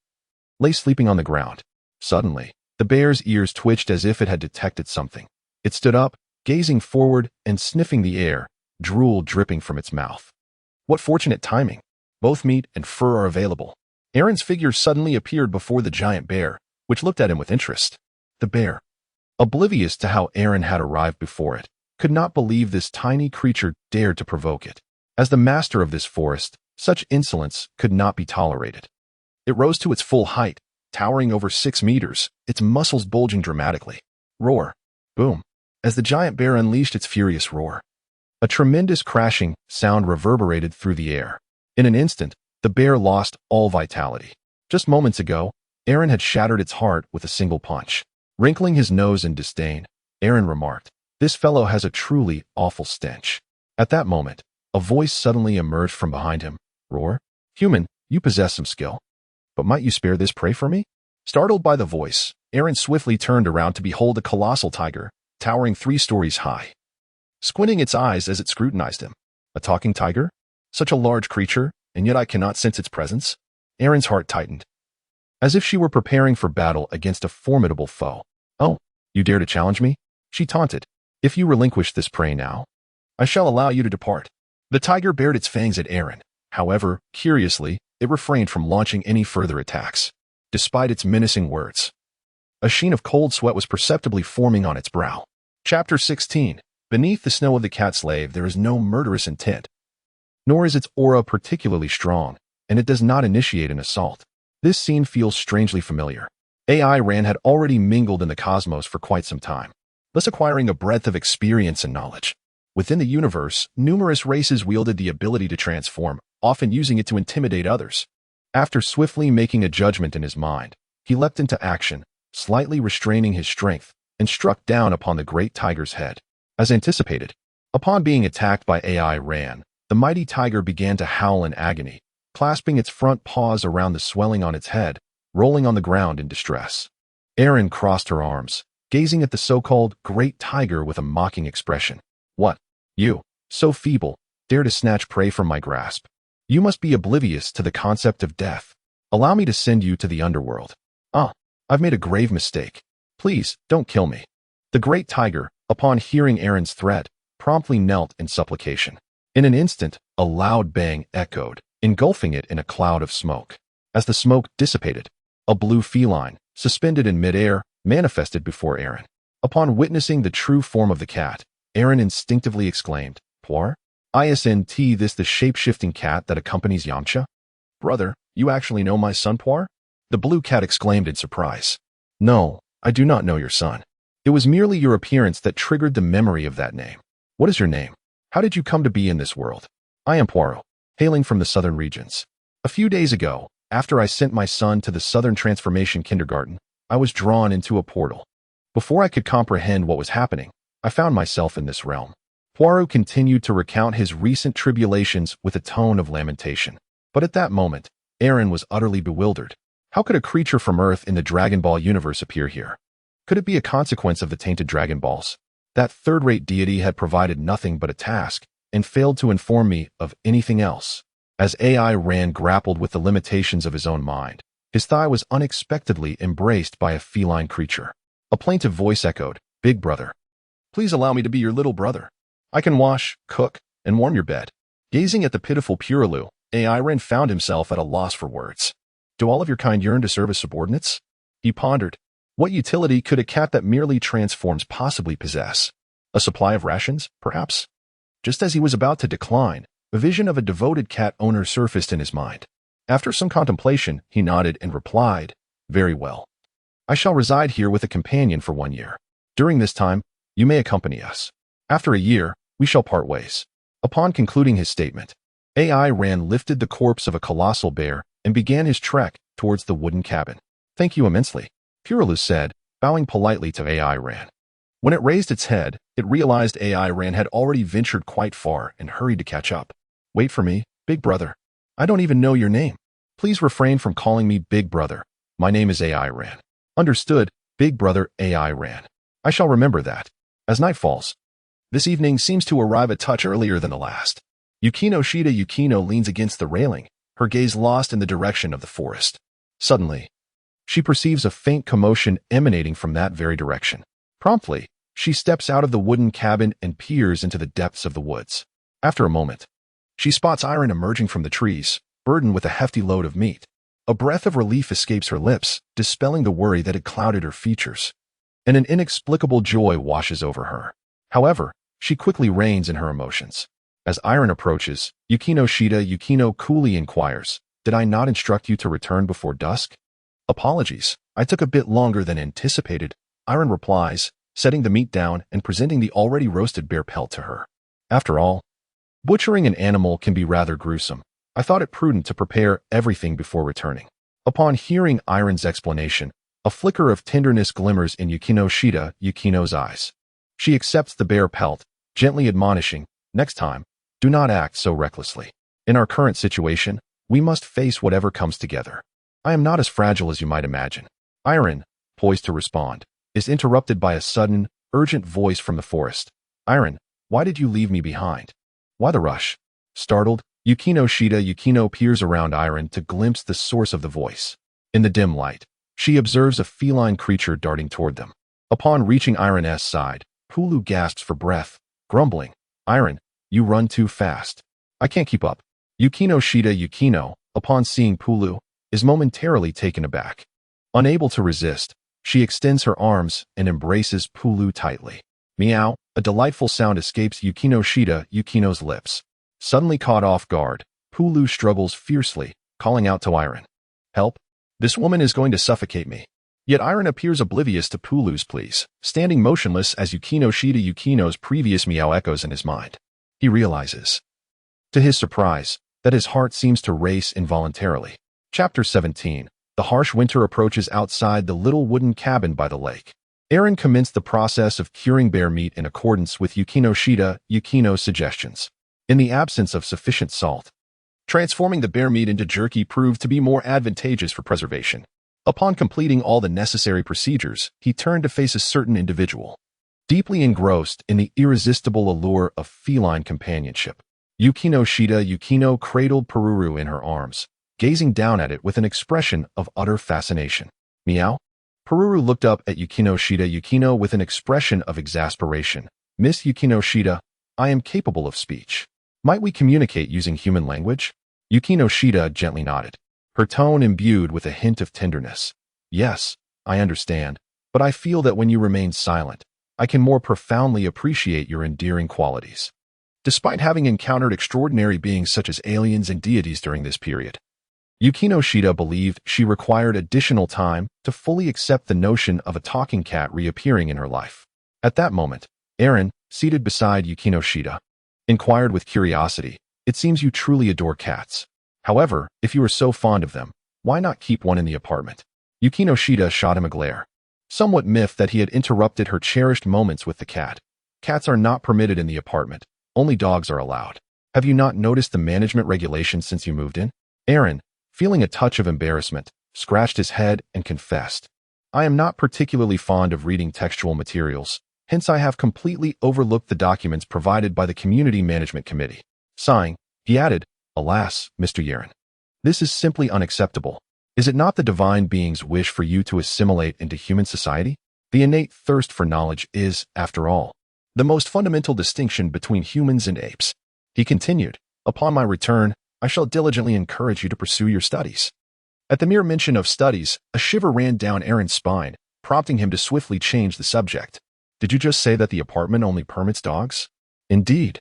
lay sleeping on the ground. Suddenly, the bear's ears twitched as if it had detected something. It stood up, gazing forward and sniffing the air, drool dripping from its mouth. What fortunate timing. Both meat and fur are available. Aaron's figure suddenly appeared before the giant bear, which looked at him with interest. The bear, oblivious to how Aaron had arrived before it, could not believe this tiny creature dared to provoke it. As the master of this forest, such insolence could not be tolerated. It rose to its full height, towering over 6 meters, its muscles bulging dramatically. Roar. Boom. As the giant bear unleashed its furious roar, a tremendous crashing sound reverberated through the air. In an instant, the bear lost all vitality. Just moments ago, Aaron had shattered its heart with a single punch. Wrinkling his nose in disdain, Aaron remarked, "This fellow has a truly awful stench." At that moment, a voice suddenly emerged from behind him. Roar. Human, you possess some skill. But might you spare this prey for me? Startled by the voice, Aaron swiftly turned around to behold a colossal tiger, towering 3 stories high. Squinting its eyes as it scrutinized him. A talking tiger? Such a large creature, and yet I cannot sense its presence? Aaron's heart tightened, as if she were preparing for battle against a formidable foe. Oh, you dare to challenge me? She taunted. If you relinquish this prey now, I shall allow you to depart. The tiger bared its fangs at Aaron. However, curiously, it refrained from launching any further attacks. Despite its menacing words, a sheen of cold sweat was perceptibly forming on its brow. Chapter 16. Beneath the snow of the cat slave there is no murderous intent, nor is its aura particularly strong, and it does not initiate an assault. This scene feels strangely familiar. AI Ran had already mingled in the cosmos for quite some time, thus acquiring a breadth of experience and knowledge. Within the universe, numerous races wielded the ability to transform, often using it to intimidate others. After swiftly making a judgment in his mind, he leapt into action, slightly restraining his strength, and struck down upon the great tiger's head. As anticipated, upon being attacked by AI Ran, the mighty tiger began to howl in agony, clasping its front paws around the swelling on its head, rolling on the ground in distress. Aaron crossed her arms, gazing at the so-called great tiger with a mocking expression. What? You, so feeble, dare to snatch prey from my grasp? You must be oblivious to the concept of death. Allow me to send you to the underworld. I've made a grave mistake. Please, don't kill me. The great tiger, upon hearing Aaron's threat, promptly knelt in supplication. In an instant, a loud bang echoed, engulfing it in a cloud of smoke. As the smoke dissipated, a blue feline, suspended in midair, manifested before Aaron. Upon witnessing the true form of the cat, Aaron instinctively exclaimed, Poir? Isn't this the shape-shifting cat that accompanies Yamcha? Brother, you actually know my son Poir? The blue cat exclaimed in surprise. No, I do not know your son. It was merely your appearance that triggered the memory of that name. What is your name? How did you come to be in this world? I am Poirot, hailing from the southern regions. A few days ago, after I sent my son to the Southern Transformation Kindergarten, I was drawn into a portal. Before I could comprehend what was happening, I found myself in this realm. Poirot continued to recount his recent tribulations with a tone of lamentation. But at that moment, Aaron was utterly bewildered. How could a creature from Earth in the Dragon Ball universe appear here? Could it be a consequence of the tainted Dragon Balls? That third-rate deity had provided nothing but a task, and failed to inform me of anything else. As AI Ran grappled with the limitations of his own mind, his thigh was unexpectedly embraced by a feline creature. A plaintive voice echoed, Big brother. Please allow me to be your little brother. I can wash, cook, and warm your bed. Gazing at the pitiful Puraloo, AI Ran found himself at a loss for words. Do all of your kind yearn to serve as subordinates? He pondered. What utility could a cat that merely transforms possibly possess? A supply of rations, perhaps? Just as he was about to decline, a vision of a devoted cat owner surfaced in his mind. After some contemplation, he nodded and replied, Very well. I shall reside here with a companion for 1 year. During this time, you may accompany us. After a year, we shall part ways. Upon concluding his statement, AI Ran lifted the corpse of a colossal bear and began his trek towards the wooden cabin. Thank you immensely, Puraloo said, bowing politely to AI Ran. When it raised its head, it realized AI Ran had already ventured quite far and hurried to catch up. Wait for me, big brother. I don't even know your name. Please refrain from calling me big brother. My name is AI Ran. Understood, big brother AI Ran. I shall remember that. As night falls, this evening seems to arrive a touch earlier than the last. Yukino Shida Yukino leans against the railing, her gaze lost in the direction of the forest. Suddenly, she perceives a faint commotion emanating from that very direction. Promptly, she steps out of the wooden cabin and peers into the depths of the woods. After a moment, She spots Iron emerging from the trees, burdened with a hefty load of meat. A breath of relief escapes her lips, dispelling the worry that had clouded her features. And an inexplicable joy washes over her. However, she quickly reins in her emotions. As Iron approaches, Yukino coolly inquires, "Did I not instruct you to return before dusk?" "Apologies, I took a bit longer than anticipated," Iron replies, setting the meat down and presenting the already roasted bear pelt to her. "After all, butchering an animal can be rather gruesome. I thought it prudent to prepare everything before returning." Upon hearing Iron's explanation, a flicker of tenderness glimmers in Yukino's eyes. She accepts the bear pelt, gently admonishing, "Next time, do not act so recklessly. In our current situation, we must face whatever comes together. I am not as fragile as you might imagine." Iron, poised to respond, is interrupted by a sudden, urgent voice from the forest. "Iron, why did you leave me behind? Why the rush?" Startled, Yukino peers around Iron to glimpse the source of the voice. In the dim light, she observes a feline creature darting toward them. Upon reaching Iron's side, Pulu gasps for breath, grumbling, "Iron, you run too fast. I can't keep up." Yukino, upon seeing Pulu, is momentarily taken aback. Unable to resist, she extends her arms and embraces Pulu tightly. Meow, a delightful sound escapes Yukino's lips. Suddenly caught off guard, Pulu struggles fiercely, calling out to Iron, "Help! This woman is going to suffocate me." Yet Iron appears oblivious to Pulu's pleas, standing motionless as Yukino's previous meow echoes in his mind. He realizes, to his surprise, that his heart seems to race involuntarily. Chapter 17. The harsh winter approaches outside the little wooden cabin by the lake. Aaron commenced the process of curing bear meat in accordance with Yukino's suggestions. In the absence of sufficient salt, transforming the bear meat into jerky proved to be more advantageous for preservation. Upon completing all the necessary procedures, he turned to face a certain individual. Deeply engrossed in the irresistible allure of feline companionship, Yukino cradled Pururu in her arms, gazing down at it with an expression of utter fascination. "Meow?" Pururu looked up at Yukino with an expression of exasperation. "Miss Yukino, I am capable of speech. Might we communicate using human language?" Yukino gently nodded, her tone imbued with a hint of tenderness. "Yes, I understand, but I feel that when you remain silent, I can more profoundly appreciate your endearing qualities." Despite having encountered extraordinary beings such as aliens and deities during this period, Yukino believed she required additional time to fully accept the notion of a talking cat reappearing in her life. At that moment, Aaron, seated beside Yukino, inquired with curiosity, "It seems you truly adore cats. However, if you are so fond of them, why not keep one in the apartment?" Yukino shot him a glare, somewhat miffed that he had interrupted her cherished moments with the cat. "Cats are not permitted in the apartment. Only dogs are allowed. Have you not noticed the management regulations since you moved in?" Aaron, feeling a touch of embarrassment, scratched his head and confessed, "I am not particularly fond of reading textual materials, hence I have completely overlooked the documents provided by the Community Management Committee." Sighing, he added, "Alas, Mr. Yeren, this is simply unacceptable. Is it not the divine being's wish for you to assimilate into human society? The innate thirst for knowledge is, after all, the most fundamental distinction between humans and apes." He continued, "Upon my return, I shall diligently encourage you to pursue your studies." At the mere mention of studies, a shiver ran down Aaron's spine, prompting him to swiftly change the subject. "Did you just say that the apartment only permits dogs?" "Indeed.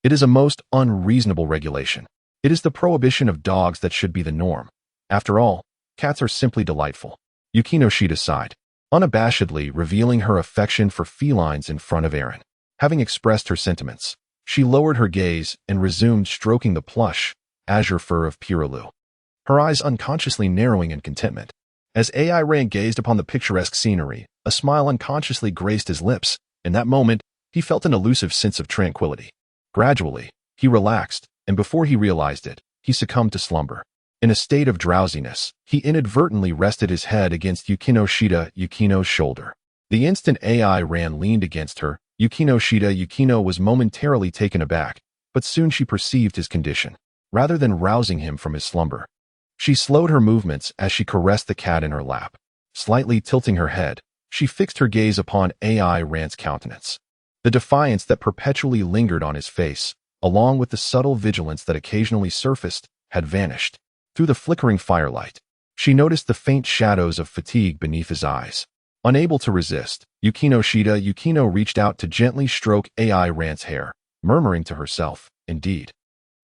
It is a most unreasonable regulation. It is the prohibition of dogs that should be the norm. After all, cats are simply delightful." Yukino sighed, unabashedly revealing her affection for felines in front of Aaron. Having expressed her sentiments, she lowered her gaze and resumed stroking the plush, azure fur of Purulu, her eyes unconsciously narrowing in contentment. As Aaron gazed upon the picturesque scenery, a smile unconsciously graced his lips. In that moment, he felt an elusive sense of tranquility. Gradually, he relaxed, and before he realized it, he succumbed to slumber. In a state of drowsiness, he inadvertently rested his head against Yukino's shoulder. The instant Aaron leaned against her, Yukino was momentarily taken aback, but soon she perceived his condition. Rather than rousing him from his slumber, she slowed her movements as she caressed the cat in her lap. Slightly tilting her head, she fixed her gaze upon Aaron's countenance. The defiance that perpetually lingered on his face, along with the subtle vigilance that occasionally surfaced, had vanished. Through the flickering firelight, she noticed the faint shadows of fatigue beneath his eyes. Unable to resist, Yukino reached out to gently stroke AI Rand's hair, murmuring to herself, "Indeed,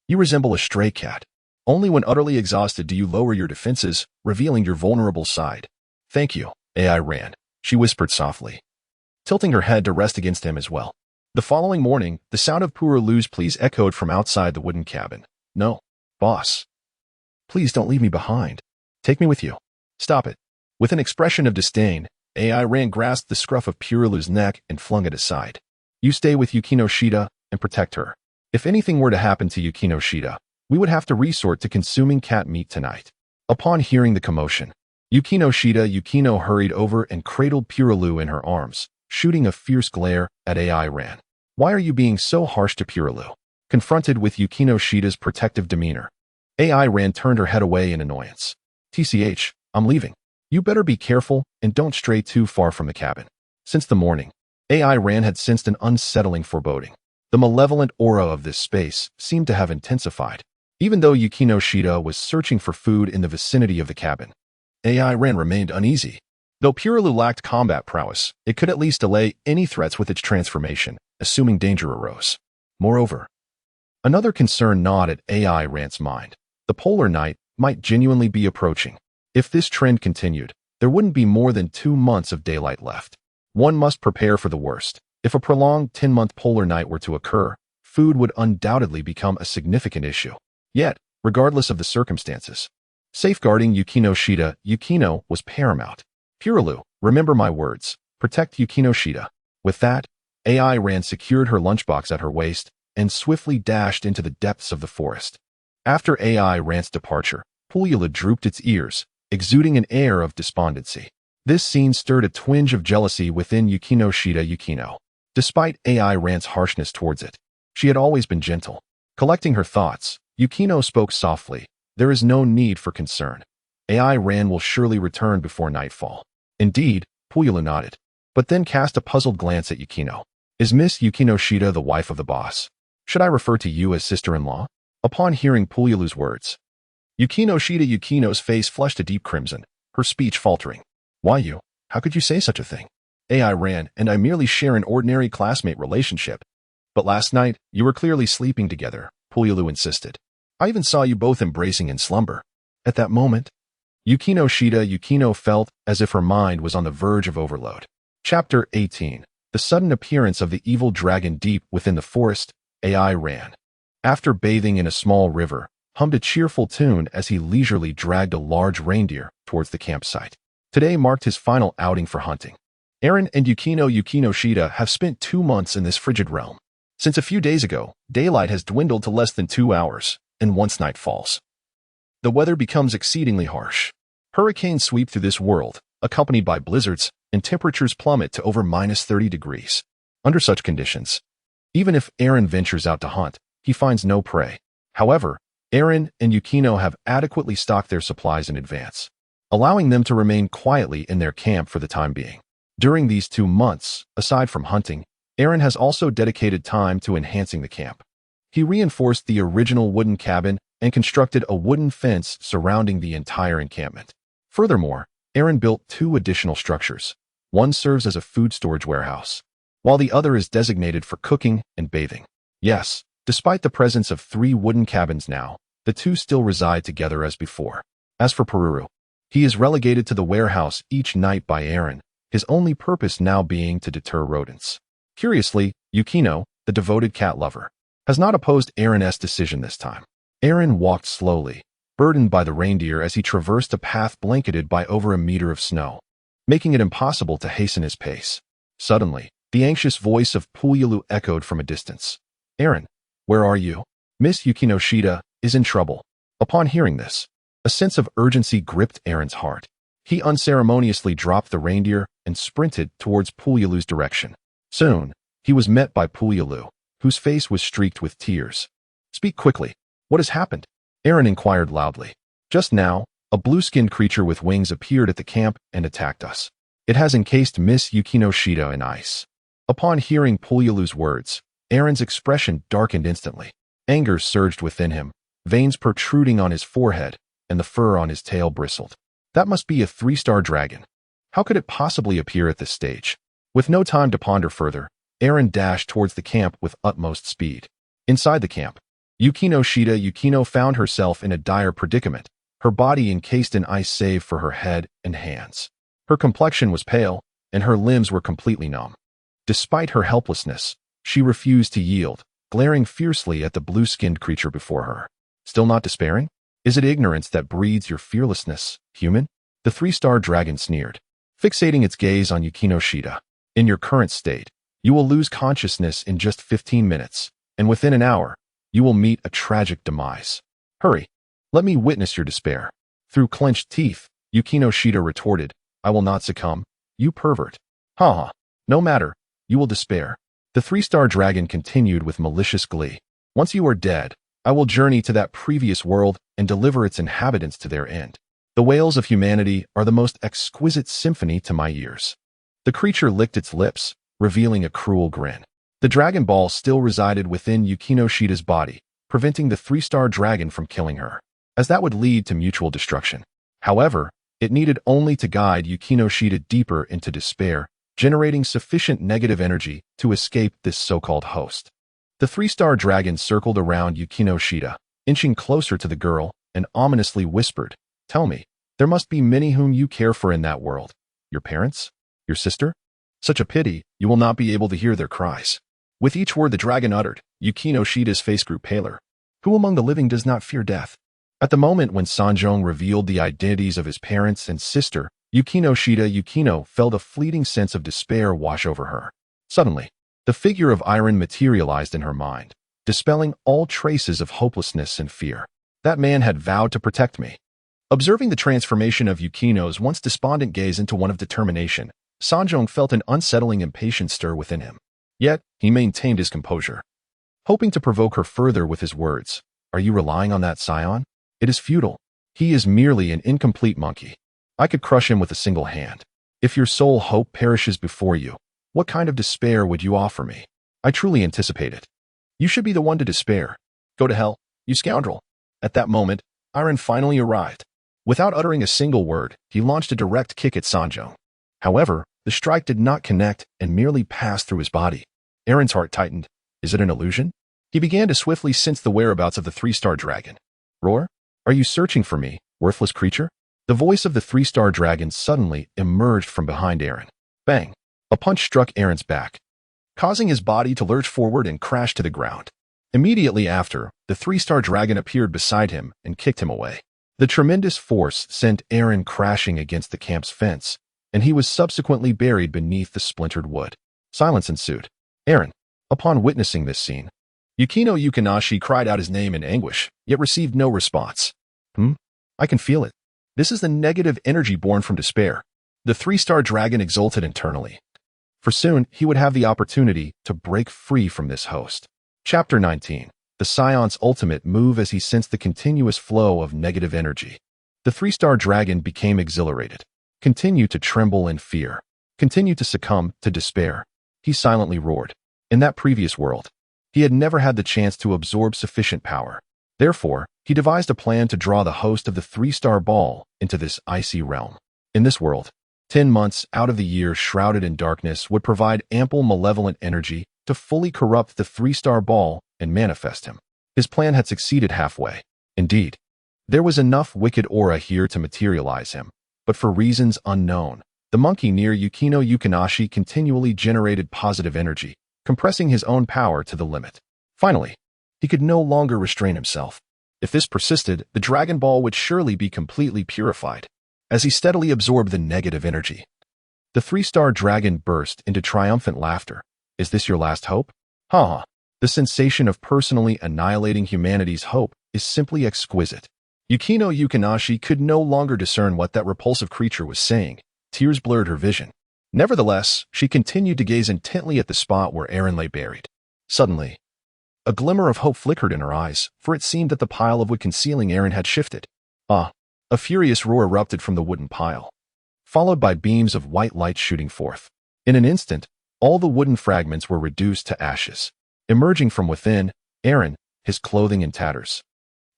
you resemble a stray cat. Only when utterly exhausted do you lower your defenses, revealing your vulnerable side." "Thank you, AI Rand," she whispered softly, tilting her head to rest against him as well. The following morning, the sound of Purilu's pleas echoed from outside the wooden cabin. "No, boss. Please don't leave me behind. Take me with you." "Stop it." With an expression of disdain, AI Rand grasped the scruff of Purilu's neck and flung it aside. "You stay with Yukino and protect her. If anything were to happen to Yukino, we would have to resort to consuming cat meat tonight." Upon hearing the commotion, Yukino hurried over and cradled Purilu in her arms, shooting a fierce glare at AI Rand. "Why are you being so harsh to Purilu?" Confronted with Yukino's protective demeanor, AI Rand turned her head away in annoyance. "TCH, I'm leaving. You better be careful and don't stray too far from the cabin." Since the morning, AI Rand had sensed an unsettling foreboding. The malevolent aura of this space seemed to have intensified. Even though Yukino was searching for food in the vicinity of the cabin, AI Rand remained uneasy. Though Purilu lacked combat prowess, it could at least delay any threats with its transformation, assuming danger arose. Moreover, another concern gnawed at AI Rand's mind. The polar night might genuinely be approaching. If this trend continued, there wouldn't be more than 2 months of daylight left. One must prepare for the worst. If a prolonged 10-month polar night were to occur, food would undoubtedly become a significant issue. Yet, regardless of the circumstances, safeguarding Yukino was paramount. "Purilu, remember my words. Protect Yukino." With that, AI Rand secured her lunchbox at her waist and swiftly dashed into the depths of the forest. After AI Rand's departure, Purilu drooped its ears, exuding an air of despondency. This scene stirred a twinge of jealousy within Yukino. Despite AI Rand's harshness towards it, she had always been gentle. Collecting her thoughts, Yukino spoke softly. "There is no need for concern. AI Rand will surely return before nightfall." "Indeed," Purilu nodded, but then cast a puzzled glance at Yukino. "Is Miss Yukino the wife of the boss? Should I refer to you as sister-in-law?" Upon hearing Purilu's words, Yukino's face flushed a deep crimson, her speech faltering. "Why you? How could you say such a thing? AI Rand and I merely share an ordinary classmate relationship." "But last night, you were clearly sleeping together," Purilu insisted. "I even saw you both embracing in slumber." At that moment, Yukino felt as if her mind was on the verge of overload. Chapter 18. The sudden appearance of the evil dragon deep within the forest. AI Rand, after bathing in a small river, hummed a cheerful tune as he leisurely dragged a large reindeer towards the campsite. Today marked his final outing for hunting. Aaron and Yukino have spent 2 months in this frigid realm. Since a few days ago, daylight has dwindled to less than 2 hours, and once night falls, the weather becomes exceedingly harsh. Hurricanes sweep through this world, accompanied by blizzards, and temperatures plummet to over -30 degrees. Under such conditions, even if Aaron ventures out to hunt, he finds no prey. However, Aaron and Yukino have adequately stocked their supplies in advance, allowing them to remain quietly in their camp for the time being. During these 2 months, aside from hunting, Aaron has also dedicated time to enhancing the camp. He reinforced the original wooden cabin and constructed a wooden fence surrounding the entire encampment. Furthermore, Aaron built 2 additional structures. One serves as a food storage warehouse, while the other is designated for cooking and bathing. Yes, despite the presence of 3 wooden cabins now, the 2 still reside together as before. As for Pururu, he is relegated to the warehouse each night by Aaron, his only purpose now being to deter rodents. Curiously, Yukino, the devoted cat lover, has not opposed Aaron's decision this time. Aaron walked slowly, burdened by the reindeer as he traversed a path blanketed by over 1 meter of snow, making it impossible to hasten his pace. Suddenly, the anxious voice of Purilu echoed from a distance. "Aaron, where are you? Miss Yukino is in trouble." Upon hearing this, a sense of urgency gripped Aaron's heart. He unceremoniously dropped the reindeer and sprinted towards Purilu's direction. Soon, he was met by Purilu, whose face was streaked with tears. "Speak quickly. What has happened?" Aaron inquired loudly. "Just now, a blue-skinned creature with wings appeared at the camp and attacked us. It has encased Miss Yukino in ice." Upon hearing Purilu's words, Aaron's expression darkened instantly. Anger surged within him, veins protruding on his forehead, and the fur on his tail bristled. That must be a 3-star dragon. How could it possibly appear at this stage? With no time to ponder further, Eren dashed towards the camp with utmost speed. Inside the camp, Yukino found herself in a dire predicament, her body encased in ice save for her head and hands. Her complexion was pale, and her limbs were completely numb. Despite her helplessness, she refused to yield, glaring fiercely at the blue-skinned creature before her. Still not despairing? Is it ignorance that breeds your fearlessness, human? The 3-star dragon sneered, fixating its gaze on Yukino. In your current state, you will lose consciousness in just 15 minutes, and within an hour, you will meet a tragic demise. Hurry, let me witness your despair. Through clenched teeth, Yukino retorted, I will not succumb, you pervert. Ha! No matter, you will despair. The 3-star dragon continued with malicious glee. Once you are dead, I will journey to that previous world and deliver its inhabitants to their end. The wails of humanity are the most exquisite symphony to my ears. The creature licked its lips, revealing a cruel grin. The Dragon Ball still resided within Yukino body, preventing the 3-star dragon from killing her, as that would lead to mutual destruction. However, it needed only to guide Yukino deeper into despair, generating sufficient negative energy to escape this so-called host. The 3-star dragon circled around Yukino, inching closer to the girl, and ominously whispered, Tell me, there must be many whom you care for in that world. Your parents? Your sister? Such a pity, you will not be able to hear their cries. With each word the dragon uttered, Yukino face grew paler. Who among the living does not fear death? At the moment when Sanjong revealed the identities of his parents and sister, Yukino felt a fleeting sense of despair wash over her. Suddenly, the figure of Iron materialized in her mind, dispelling all traces of hopelessness and fear. That man had vowed to protect me. Observing the transformation of Yukino's once despondent gaze into one of determination, Sanjong felt an unsettling impatience stir within him. Yet, he maintained his composure. Hoping to provoke her further with his words, Are you relying on that Saiyan? It is futile. He is merely an incomplete monkey. I could crush him with a single hand. If your sole hope perishes before you, what kind of despair would you offer me? I truly anticipate it. You should be the one to despair. Go to hell, you scoundrel. At that moment, Iron finally arrived. Without uttering a single word, he launched a direct kick at Sanjong. However, the strike did not connect and merely passed through his body. Aaron's heart tightened. Is it an illusion? He began to swiftly sense the whereabouts of the 3-star dragon. Roar? Are you searching for me, worthless creature? The voice of the 3-star dragon suddenly emerged from behind Eren. Bang! A punch struck Eren's back, causing his body to lurch forward and crash to the ground. Immediately after, the 3-star dragon appeared beside him and kicked him away. The tremendous force sent Eren crashing against the camp's fence, and he was subsequently buried beneath the splintered wood. Silence ensued. Eren, upon witnessing this scene, Yukino cried out his name in anguish, yet received no response. I can feel it. This is the negative energy born from despair. The 3-star dragon exulted internally. For soon, he would have the opportunity to break free from this host. Chapter 19. The Scion's ultimate move as he sensed the continuous flow of negative energy. The 3-star dragon became exhilarated. Continued to tremble in fear. Continued to succumb to despair. He silently roared. In that previous world, he had never had the chance to absorb sufficient power. Therefore, he devised a plan to draw the host of the 3-star ball into this icy realm. In this world, 10 months out of the year shrouded in darkness would provide ample malevolent energy to fully corrupt the 3-star ball and manifest him. His plan had succeeded halfway. Indeed, there was enough wicked aura here to materialize him, but for reasons unknown, the monkey near Yukino continually generated positive energy, compressing his own power to the limit. Finally, he could no longer restrain himself. If this persisted, the Dragon Ball would surely be completely purified. As he steadily absorbed the negative energy, the 3-star dragon burst into triumphant laughter. Is this your last hope? Ha! The sensation of personally annihilating humanity's hope is simply exquisite. Yukino could no longer discern what that repulsive creature was saying. Tears blurred her vision. Nevertheless, she continued to gaze intently at the spot where Eren lay buried. Suddenly, a glimmer of hope flickered in her eyes, for it seemed that the pile of wood concealing Eren had shifted. A furious roar erupted from the wooden pile, followed by beams of white light shooting forth. In an instant, all the wooden fragments were reduced to ashes. Emerging from within, Eren, his clothing in tatters.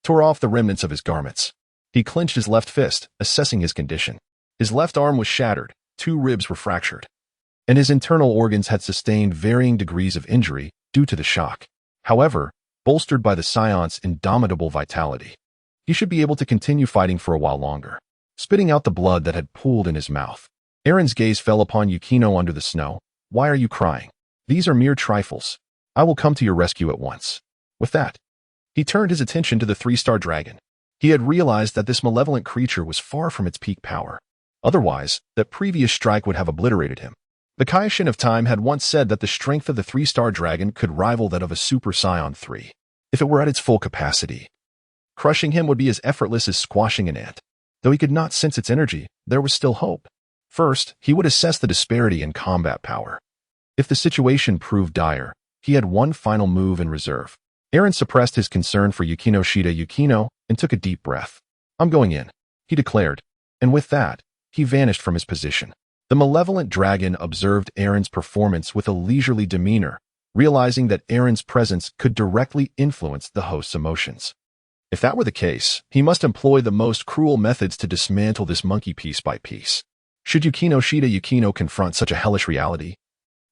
Tore off the remnants of his garments. He clenched his left fist, assessing his condition. His left arm was shattered, 2 ribs were fractured, and his internal organs had sustained varying degrees of injury due to the shock. However, bolstered by the Saiyan's indomitable vitality, he should be able to continue fighting for a while longer. Spitting out the blood that had pooled in his mouth, Aaron's gaze fell upon Yukino under the snow. Why are you crying? These are mere trifles. I will come to your rescue at once. With that, he turned his attention to the 3-star dragon. He had realized that this malevolent creature was far from its peak power. Otherwise, that previous strike would have obliterated him. The Kaishin of Time had once said that the strength of the 3-star dragon could rival that of a Super Saiyan 3, if it were at its full capacity. Crushing him would be as effortless as squashing an ant. Though he could not sense its energy, there was still hope. First, he would assess the disparity in combat power. If the situation proved dire, he had one final move in reserve. Aaron suppressed his concern for Yukino and took a deep breath. I'm going in, he declared, and with that, he vanished from his position. The malevolent dragon observed Aaron's performance with a leisurely demeanor, realizing that Aaron's presence could directly influence the host's emotions. If that were the case, he must employ the most cruel methods to dismantle this monkey piece by piece. Should Yukino confront such a hellish reality,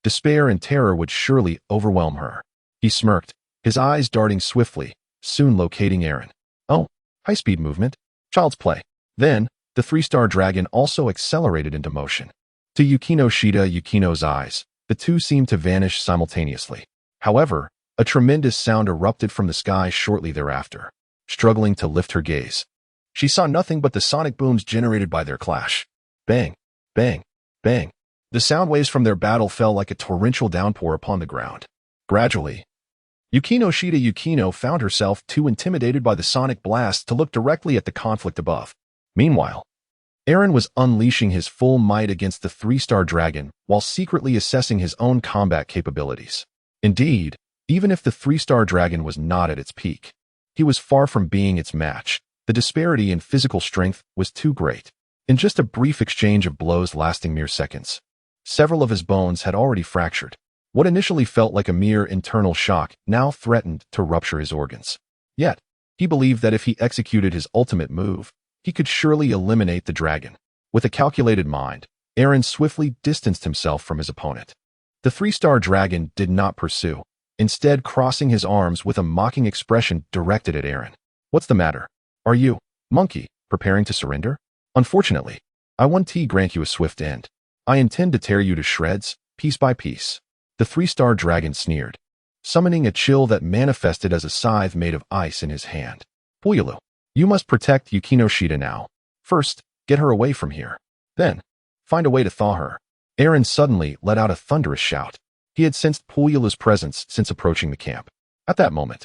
despair and terror would surely overwhelm her. He smirked, his eyes darting swiftly, soon locating Aaron. Oh, high-speed movement. Child's play. Then, the 3-star dragon also accelerated into motion. To Yukino's eyes, the two seemed to vanish simultaneously. However, a tremendous sound erupted from the sky shortly thereafter. Struggling to lift her gaze, she saw nothing but the sonic booms generated by their clash. Bang, bang, bang. The sound waves from their battle fell like a torrential downpour upon the ground. Gradually, Yukino found herself too intimidated by the sonic blast to look directly at the conflict above. Meanwhile, Aaron was unleashing his full might against the 3-star dragon while secretly assessing his own combat capabilities. Indeed, even if the 3-star dragon was not at its peak, he was far from being its match. The disparity in physical strength was too great. In just a brief exchange of blows lasting mere seconds, several of his bones had already fractured. What initially felt like a mere internal shock now threatened to rupture his organs. Yet, he believed that if he executed his ultimate move, he could surely eliminate the dragon. With a calculated mind, Aaron swiftly distanced himself from his opponent. The 3-star dragon did not pursue, instead crossing his arms with a mocking expression directed at Aaron. What's the matter? Are you, monkey, preparing to surrender? Unfortunately, I won't grant you a swift end. I intend to tear you to shreds, piece by piece. The 3-star dragon sneered, summoning a chill that manifested as a scythe made of ice in his hand. Puyulu, you must protect Yukino now. First, get her away from here. Then, find a way to thaw her. Aaron suddenly let out a thunderous shout. He had sensed Puyulu's presence since approaching the camp. At that moment,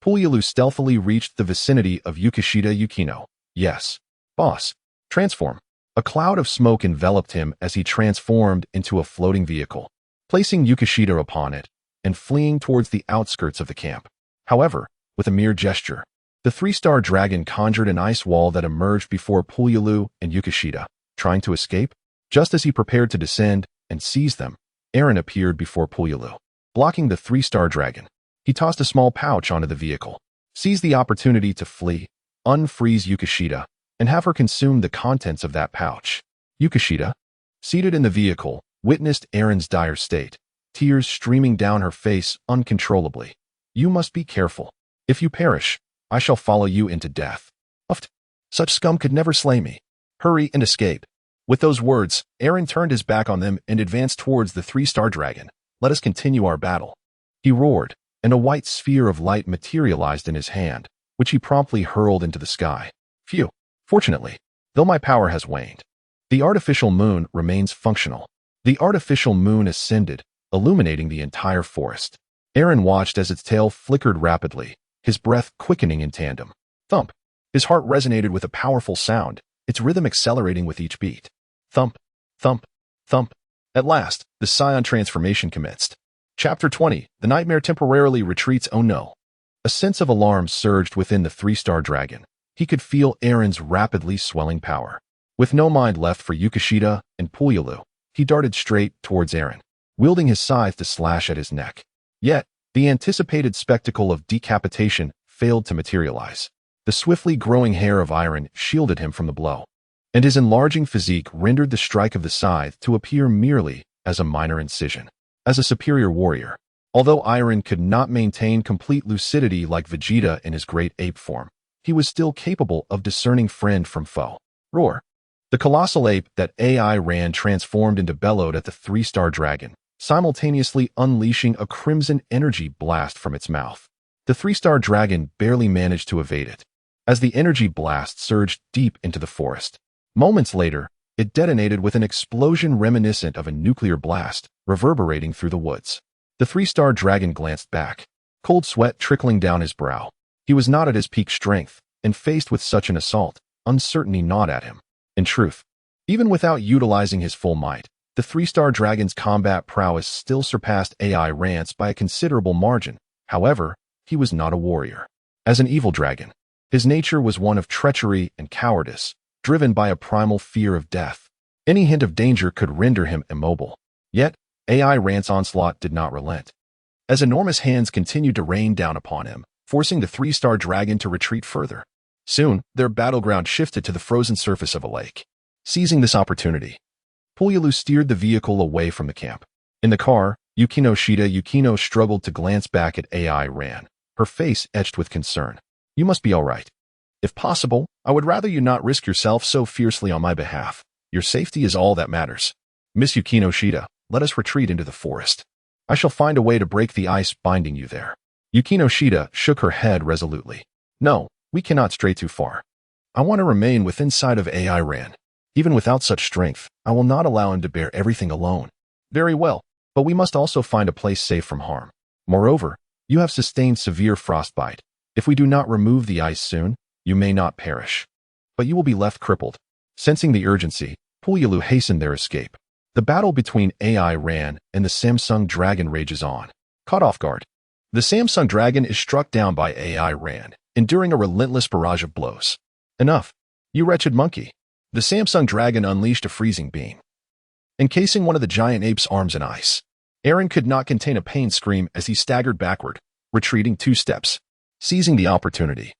Puyulu stealthily reached the vicinity of Yukino. Yes, boss. Transform. A cloud of smoke enveloped him as he transformed into a floating vehicle, placing Yukino upon it and fleeing towards the outskirts of the camp. However, with a mere gesture, the 3-star dragon conjured an ice wall that emerged before Puyulu and Yukino. Trying to escape? Just as he prepared to descend and seize them, Aaron appeared before Puyulu, blocking the 3-star dragon. He tossed a small pouch onto the vehicle, seized the opportunity to flee, unfreeze Yukino, and have her consume the contents of that pouch. Yukino, seated in the vehicle, witnessed Aaron's dire state, tears streaming down her face uncontrollably. You must be careful. If you perish, I shall follow you into death. Uft. Such scum could never slay me. Hurry and escape. With those words, Aaron turned his back on them and advanced towards the 3-star dragon. Let us continue our battle. He roared, and a white sphere of light materialized in his hand, which he promptly hurled into the sky. Phew. Fortunately, though my power has waned, the artificial moon remains functional. The artificial moon ascended, illuminating the entire forest. Aaron watched as its tail flickered rapidly, his breath quickening in tandem. Thump. His heart resonated with a powerful sound, its rhythm accelerating with each beat. Thump, thump, thump. At last, the Saiyan transformation commenced. Chapter 20. The nightmare temporarily retreats. Oh no. A sense of alarm surged within the 3-star dragon. He could feel Aaron's rapidly swelling power. With no mind left for Yukino and Puyulu, he darted straight towards Aaron, wielding his scythe to slash at his neck. Yet, The anticipated spectacle of decapitation failed to materialize. The swiftly growing hair of Iron shielded him from the blow, and his enlarging physique rendered the strike of the scythe to appear merely as a minor incision. As a superior warrior, although Iron could not maintain complete lucidity like Vegeta in his great ape form, he was still capable of discerning friend from foe. Roar! The colossal ape that AI ran transformed into bellowed at the three-star dragon, simultaneously unleashing a crimson energy blast from its mouth. The three-star dragon barely managed to evade it, as the energy blast surged deep into the forest. Moments later, it detonated with an explosion reminiscent of a nuclear blast, reverberating through the woods. The three-star dragon glanced back, cold sweat trickling down his brow. He was not at his peak strength, and faced with such an assault, uncertainty gnawed at him. In truth, even without utilizing his full might, the three-star dragon's combat prowess still surpassed AI Rance by a considerable margin. However, he was not a warrior. As an evil dragon, his nature was one of treachery and cowardice, driven by a primal fear of death. Any hint of danger could render him immobile. Yet, AI Rance's onslaught did not relent. As enormous hands continued to rain down upon him, forcing the three-star dragon to retreat further. Soon, their battleground shifted to the frozen surface of a lake. Seizing this opportunity, Pulyalu steered the vehicle away from the camp. In the car, Yukino struggled to glance back at AI Ran, her face etched with concern. You must be all right. If possible, I would rather you not risk yourself so fiercely on my behalf. Your safety is all that matters. Miss Yukino, let us retreat into the forest. I shall find a way to break the ice binding you there. Yukino shook her head resolutely. No, we cannot stray too far. I want to remain within sight of AI Ran. Even without such strength, I will not allow him to bear everything alone. Very well, but we must also find a place safe from harm. Moreover, you have sustained severe frostbite. If we do not remove the ice soon, you may not perish, but you will be left crippled. Sensing the urgency, Pulyalu hastened their escape. The battle between AI Ran and the Samsung Dragon rages on. Caught off guard, the Samsung Dragon is struck down by AI Ran, enduring a relentless barrage of blows. Enough, you wretched monkey. The Samsung Dragon unleashed a freezing beam, encasing one of the giant ape's arms in ice. Aaron could not contain a pain scream as he staggered backward, retreating 2 steps. Seizing the opportunity,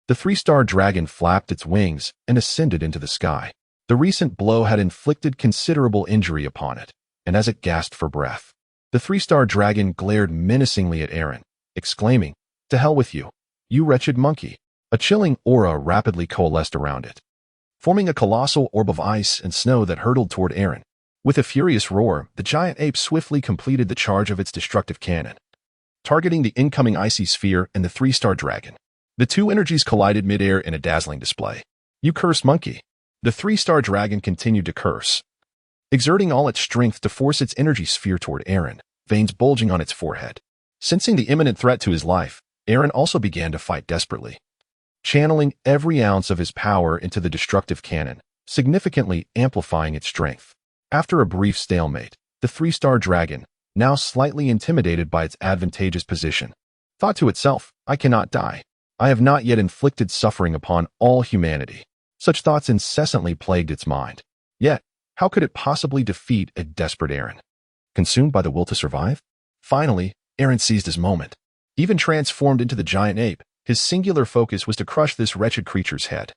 the three-star dragon flapped its wings and ascended into the sky. The recent blow had inflicted considerable injury upon it, and as it gasped for breath, the three-star dragon glared menacingly at Aaron, exclaiming, "To hell with you, you wretched monkey." A chilling aura rapidly coalesced around it, forming a colossal orb of ice and snow that hurtled toward Aaron. With a furious roar, the giant ape swiftly completed the charge of its destructive cannon, targeting the incoming icy sphere and the three-star dragon. The two energies collided midair in a dazzling display. "You cursed monkey." The three-star dragon continued to curse, exerting all its strength to force its energy sphere toward Aaron, veins bulging on its forehead. Sensing the imminent threat to his life, Aaron also began to fight desperately, channeling every ounce of his power into the destructive cannon, significantly amplifying its strength. After a brief stalemate, the three-star dragon, now slightly intimidated by its advantageous position, thought to itself, "I cannot die. I have not yet inflicted suffering upon all humanity." Such thoughts incessantly plagued its mind. Yet, how could it possibly defeat a desperate Aaron? Consumed by the will to survive? Finally, Aaron seized his moment. Even transformed into the giant ape, his singular focus was to crush this wretched creature's head,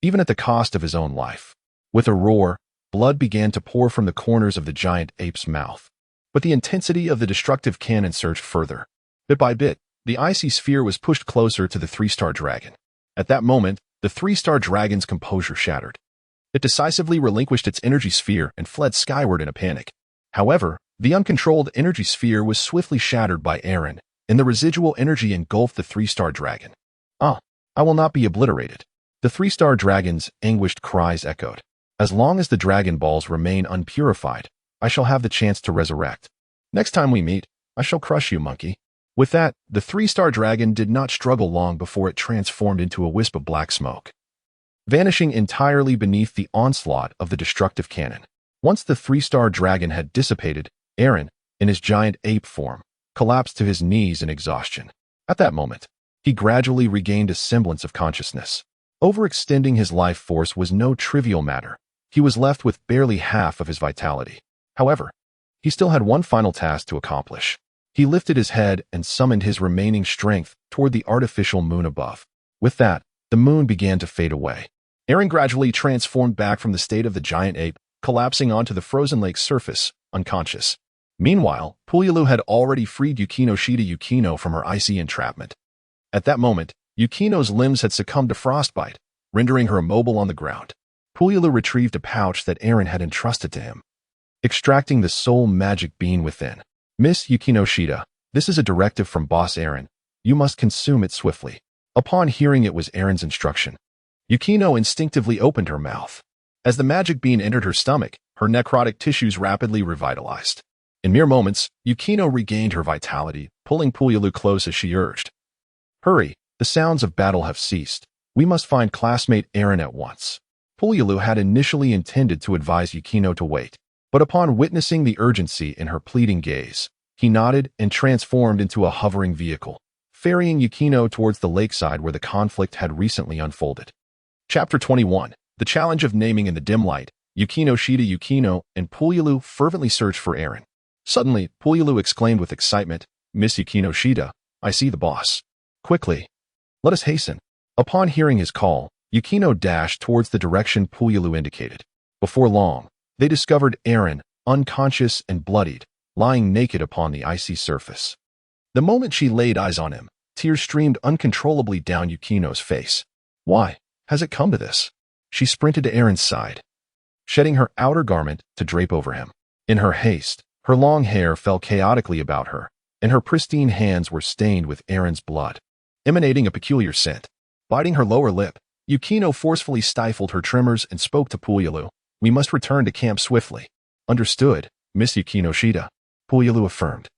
even at the cost of his own life. With a roar, blood began to pour from the corners of the giant ape's mouth. But the intensity of the destructive cannon surged further. Bit by bit, the icy sphere was pushed closer to the three-star dragon. At that moment, the three-star dragon's composure shattered. It decisively relinquished its energy sphere and fled skyward in a panic. However, the uncontrolled energy sphere was swiftly shattered by Aaron, and the residual energy engulfed the three-star dragon. "Ah, I will not be obliterated." The three-star dragon's anguished cries echoed. "As long as the Dragon Balls remain unpurified, I shall have the chance to resurrect. Next time we meet, I shall crush you, monkey." With that, the three-star dragon did not struggle long before it transformed into a wisp of black smoke, vanishing entirely beneath the onslaught of the destructive cannon. Once the three-star dragon had dissipated, Aaron, in his giant ape form, collapsed to his knees in exhaustion. At that moment, he gradually regained a semblance of consciousness. Overextending his life force was no trivial matter. He was left with barely half of his vitality. However, he still had one final task to accomplish. He lifted his head and summoned his remaining strength toward the artificial moon above. With that, the moon began to fade away. Eren gradually transformed back from the state of the giant ape, collapsing onto the frozen lake's surface, unconscious. Meanwhile, Pulyalu had already freed Yukino from her icy entrapment. At that moment, Yukino's limbs had succumbed to frostbite, rendering her immobile on the ground. Pulyalu retrieved a pouch that Eren had entrusted to him, extracting the soul magic bean within. Miss Yukino, this is a directive from Boss Eren. You must consume it swiftly. Upon hearing it was Eren's instruction, Yukino instinctively opened her mouth. As the magic bean entered her stomach, her necrotic tissues rapidly revitalized. In mere moments, Yukino regained her vitality, pulling Pulyalu close as she urged. Hurry, the sounds of battle have ceased. We must find classmate Eren at once. Pulyalu had initially intended to advise Yukino to wait, but upon witnessing the urgency in her pleading gaze, he nodded and transformed into a hovering vehicle, ferrying Yukino towards the lakeside where the conflict had recently unfolded. Chapter 21. The Challenge of Naming in the Dim Light. Yukino and Pulyalu fervently searched for Eren. Suddenly, Pulyalu exclaimed with excitement, Miss Yukino, I see the boss. Quickly, let us hasten. Upon hearing his call, Yukino dashed towards the direction Pulyalu indicated. Before long, they discovered Eren, unconscious and bloodied, lying naked upon the icy surface. The moment she laid eyes on him, tears streamed uncontrollably down Yukino's face. Why has it come to this? She sprinted to Eren's side, shedding her outer garment to drape over him. In her haste, her long hair fell chaotically about her, and her pristine hands were stained with Eren's blood, emanating a peculiar scent. Biting her lower lip, Yukino forcefully stifled her tremors and spoke to Pulyalu. We must return to camp swiftly. Understood, Miss Yukino, Pulyalu affirmed,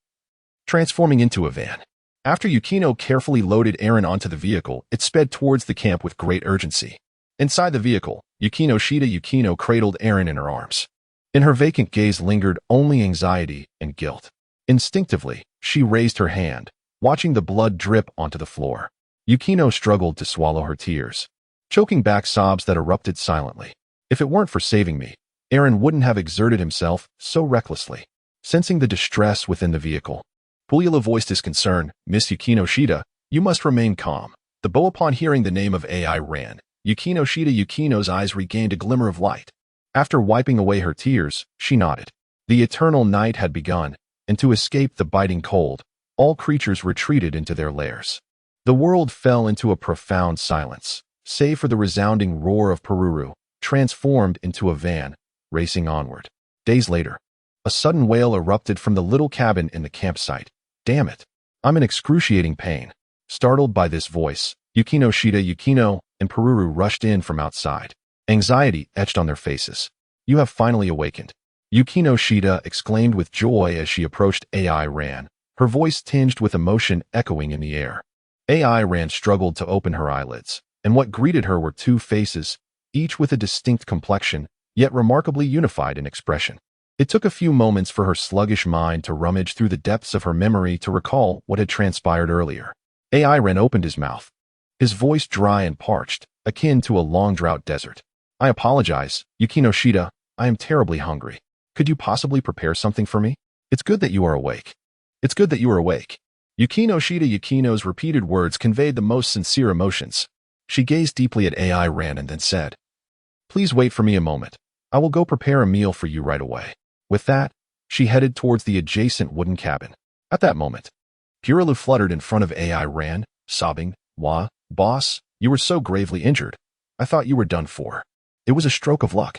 transforming into a van. After Yukino carefully loaded Eren onto the vehicle, it sped towards the camp with great urgency. Inside the vehicle, Yukino cradled Eren in her arms. In her vacant gaze lingered only anxiety and guilt. Instinctively, she raised her hand, watching the blood drip onto the floor. Yukino struggled to swallow her tears, choking back sobs that erupted silently. If it weren't for saving me, Eren wouldn't have exerted himself so recklessly. Sensing the distress within the vehicle, Pulyalu voiced his concern. Miss you must remain calm. The bow upon hearing the name of AI ran. Yukino's eyes regained a glimmer of light. After wiping away her tears, she nodded. The eternal night had begun, and to escape the biting cold, all creatures retreated into their lairs. The world fell into a profound silence, save for the resounding roar of Pururu, transformed into a van, racing onward. Days later, a sudden wail erupted from the little cabin in the campsite. Damn it! I'm in excruciating pain. Startled by this voice, Yukino and Pururu rushed in from outside. Anxiety etched on their faces. You have finally awakened. Yukino exclaimed with joy as she approached AI Ran, her voice tinged with emotion echoing in the air. AI Ran struggled to open her eyelids, and what greeted her were two faces, each with a distinct complexion, yet remarkably unified in expression. It took a few moments for her sluggish mind to rummage through the depths of her memory to recall what had transpired earlier. AI Ran opened his mouth, his voice dry and parched, akin to a long-drought desert. I apologize, Yukino. I am terribly hungry. Could you possibly prepare something for me? It's good that you are awake. It's good that you are awake. Yukino's repeated words conveyed the most sincere emotions. She gazed deeply at AI Ran and then said, Please wait for me a moment. I will go prepare a meal for you right away. With that, she headed towards the adjacent wooden cabin. At that moment, Purulu fluttered in front of AI Ran, sobbing, Wah, boss, you were so gravely injured. I thought you were done for. It was a stroke of luck.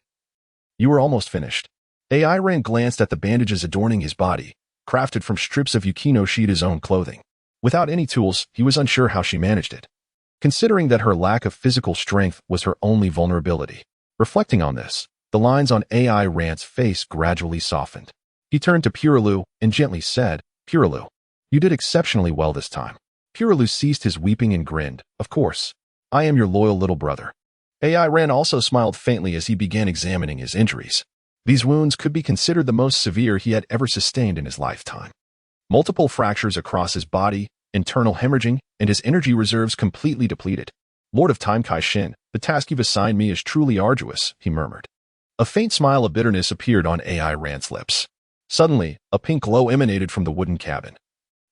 You were almost finished. AI Ran glanced at the bandages adorning his body, crafted from strips of Yukino's own clothing. Without any tools, he was unsure how she managed it, considering that her lack of physical strength was her only vulnerability. Reflecting on this, the lines on AI Ran's face gradually softened. He turned to Purulu and gently said, Purulu, you did exceptionally well this time. Purulu ceased his weeping and grinned. Of course, I am your loyal little brother. AI Ran also smiled faintly as he began examining his injuries. These wounds could be considered the most severe he had ever sustained in his lifetime. Multiple fractures across his body, internal hemorrhaging, and his energy reserves completely depleted. Lord of Time Kai-Shin, the task you've assigned me is truly arduous, he murmured. A faint smile of bitterness appeared on AI Ran's lips. Suddenly, a pink glow emanated from the wooden cabin.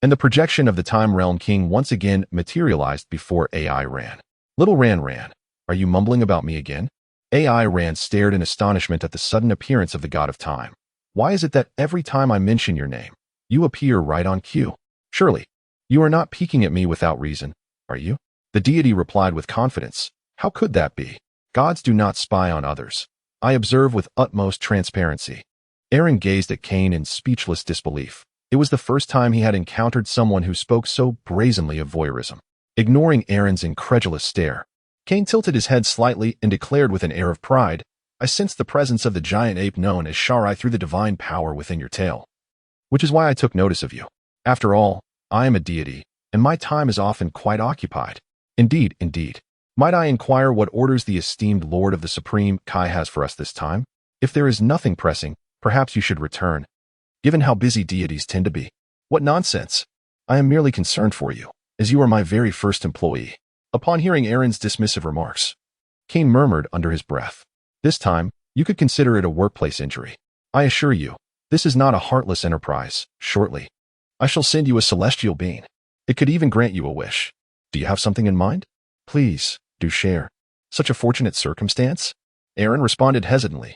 and the projection of the Time Realm King once again materialized before AI Ran. Little Ran, are you mumbling about me again? AI Ran stared in astonishment at the sudden appearance of the god of time. Why is it that every time I mention your name, you appear right on cue? Surely, you are not peeking at me without reason, are you? The deity replied with confidence. How could that be? Gods do not spy on others. I observe with utmost transparency. Aaron gazed at Cain in speechless disbelief. It was the first time he had encountered someone who spoke so brazenly of voyeurism. Ignoring Aaron's incredulous stare, Cain tilted his head slightly and declared with an air of pride, I sense the presence of the giant ape known as Sharai through the divine power within your tail. Which is why I took notice of you. After all, I am a deity, and my time is often quite occupied. Indeed. Might I inquire what orders the esteemed Lord of the Supreme Kai has for us this time? If there is nothing pressing, perhaps you should return, given how busy deities tend to be. What nonsense! I am merely concerned for you, as you are my very first employee. Upon hearing Aaron's dismissive remarks, Cain murmured under his breath. This time, you could consider it a workplace injury. I assure you, this is not a heartless enterprise. Shortly, I shall send you a celestial being. It could even grant you a wish. Do you have something in mind? Please, do share. Such a fortunate circumstance? Aaron responded hesitantly.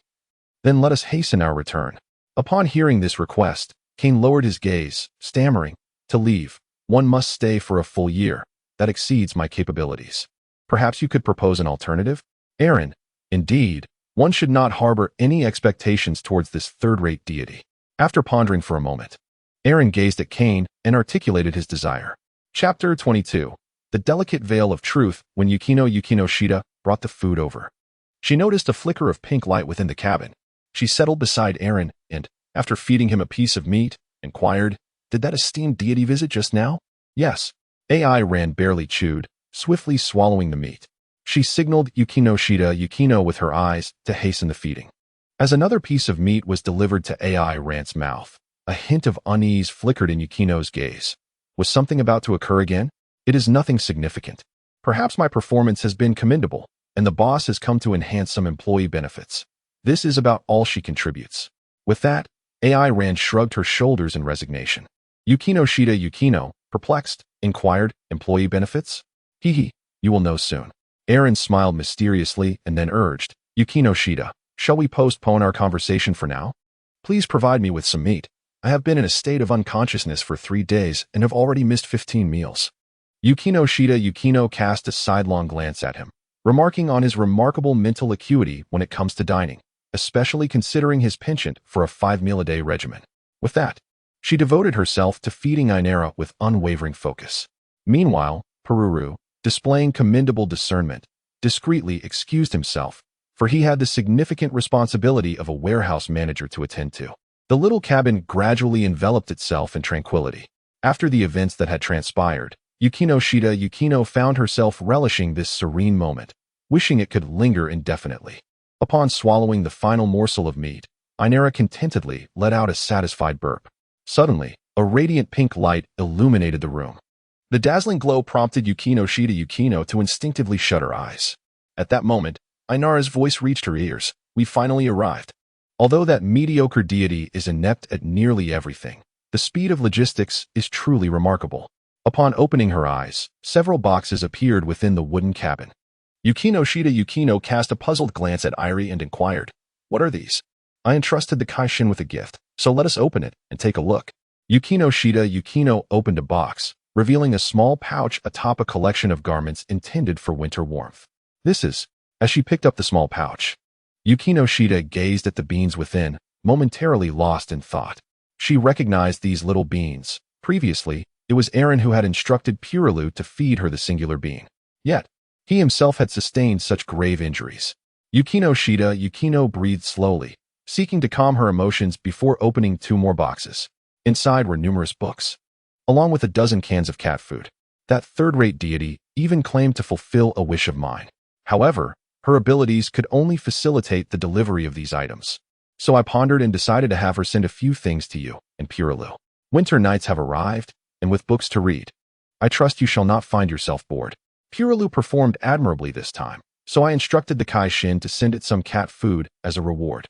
Then let us hasten our return. Upon hearing this request, Cain lowered his gaze, stammering, to leave. One must stay for a full year. That exceeds my capabilities. Perhaps you could propose an alternative? Aaron, indeed, one should not harbor any expectations towards this third-rate deity. After pondering for a moment, Aaron gazed at Cain and articulated his desire. Chapter 22. The delicate veil of truth when Yukino Shida brought the food over. She noticed a flicker of pink light within the cabin. She settled beside Aaron and, after feeding him a piece of meat, inquired, Did that esteemed deity visit just now? Yes. AI Ran barely chewed, swiftly swallowing the meat. She signaled Yukino with her eyes to hasten the feeding. As another piece of meat was delivered to AI Ran's mouth, a hint of unease flickered in Yukino's gaze. Was something about to occur again? It is nothing significant. Perhaps my performance has been commendable, and the boss has come to enhance some employee benefits. This is about all she contributes. With that, AI Ran shrugged her shoulders in resignation. Yukino, perplexed, inquired, employee benefits? Hee, you will know soon. Aaron smiled mysteriously and then urged, Yukino Shida, shall we postpone our conversation for now? Please provide me with some meat. I have been in a state of unconsciousness for 3 days and have already missed 15 meals. Yukino cast a sidelong glance at him, remarking on his remarkable mental acuity when it comes to dining, especially considering his penchant for a 5-meal-a-day regimen. With that, she devoted herself to feeding Ainara with unwavering focus. Meanwhile, Pururu, displaying commendable discernment, discreetly excused himself, for he had the significant responsibility of a warehouse manager to attend to. The little cabin gradually enveloped itself in tranquility. After the events that had transpired, Yukino found herself relishing this serene moment, wishing it could linger indefinitely. Upon swallowing the final morsel of meat, Ainara contentedly let out a satisfied burp. Suddenly, a radiant pink light illuminated the room. The dazzling glow prompted Yukino to instinctively shut her eyes. At that moment, Ainara's voice reached her ears. We finally arrived. Although that mediocre deity is inept at nearly everything, the speed of logistics is truly remarkable. Upon opening her eyes, several boxes appeared within the wooden cabin. Yukino cast a puzzled glance at Irie and inquired, What are these? I entrusted the Kaishin with a gift, so let us open it and take a look. Yukino opened a box, revealing a small pouch atop a collection of garments intended for winter warmth. This is, as she picked up the small pouch. Yukino gazed at the beans within, momentarily lost in thought. She recognized these little beans. Previously, it was Aaron who had instructed Purulu to feed her the singular being. Yet, he himself had sustained such grave injuries. Yukino breathed slowly, seeking to calm her emotions before opening 2 more boxes. Inside were numerous books, along with a dozen cans of cat food. That third-rate deity even claimed to fulfill a wish of mine. However, her abilities could only facilitate the delivery of these items. So I pondered and decided to have her send a few things to you and Purulu. Winter nights have arrived, and with books to read, I trust you shall not find yourself bored. Purulu performed admirably this time, so I instructed the Kaishin to send it some cat food as a reward.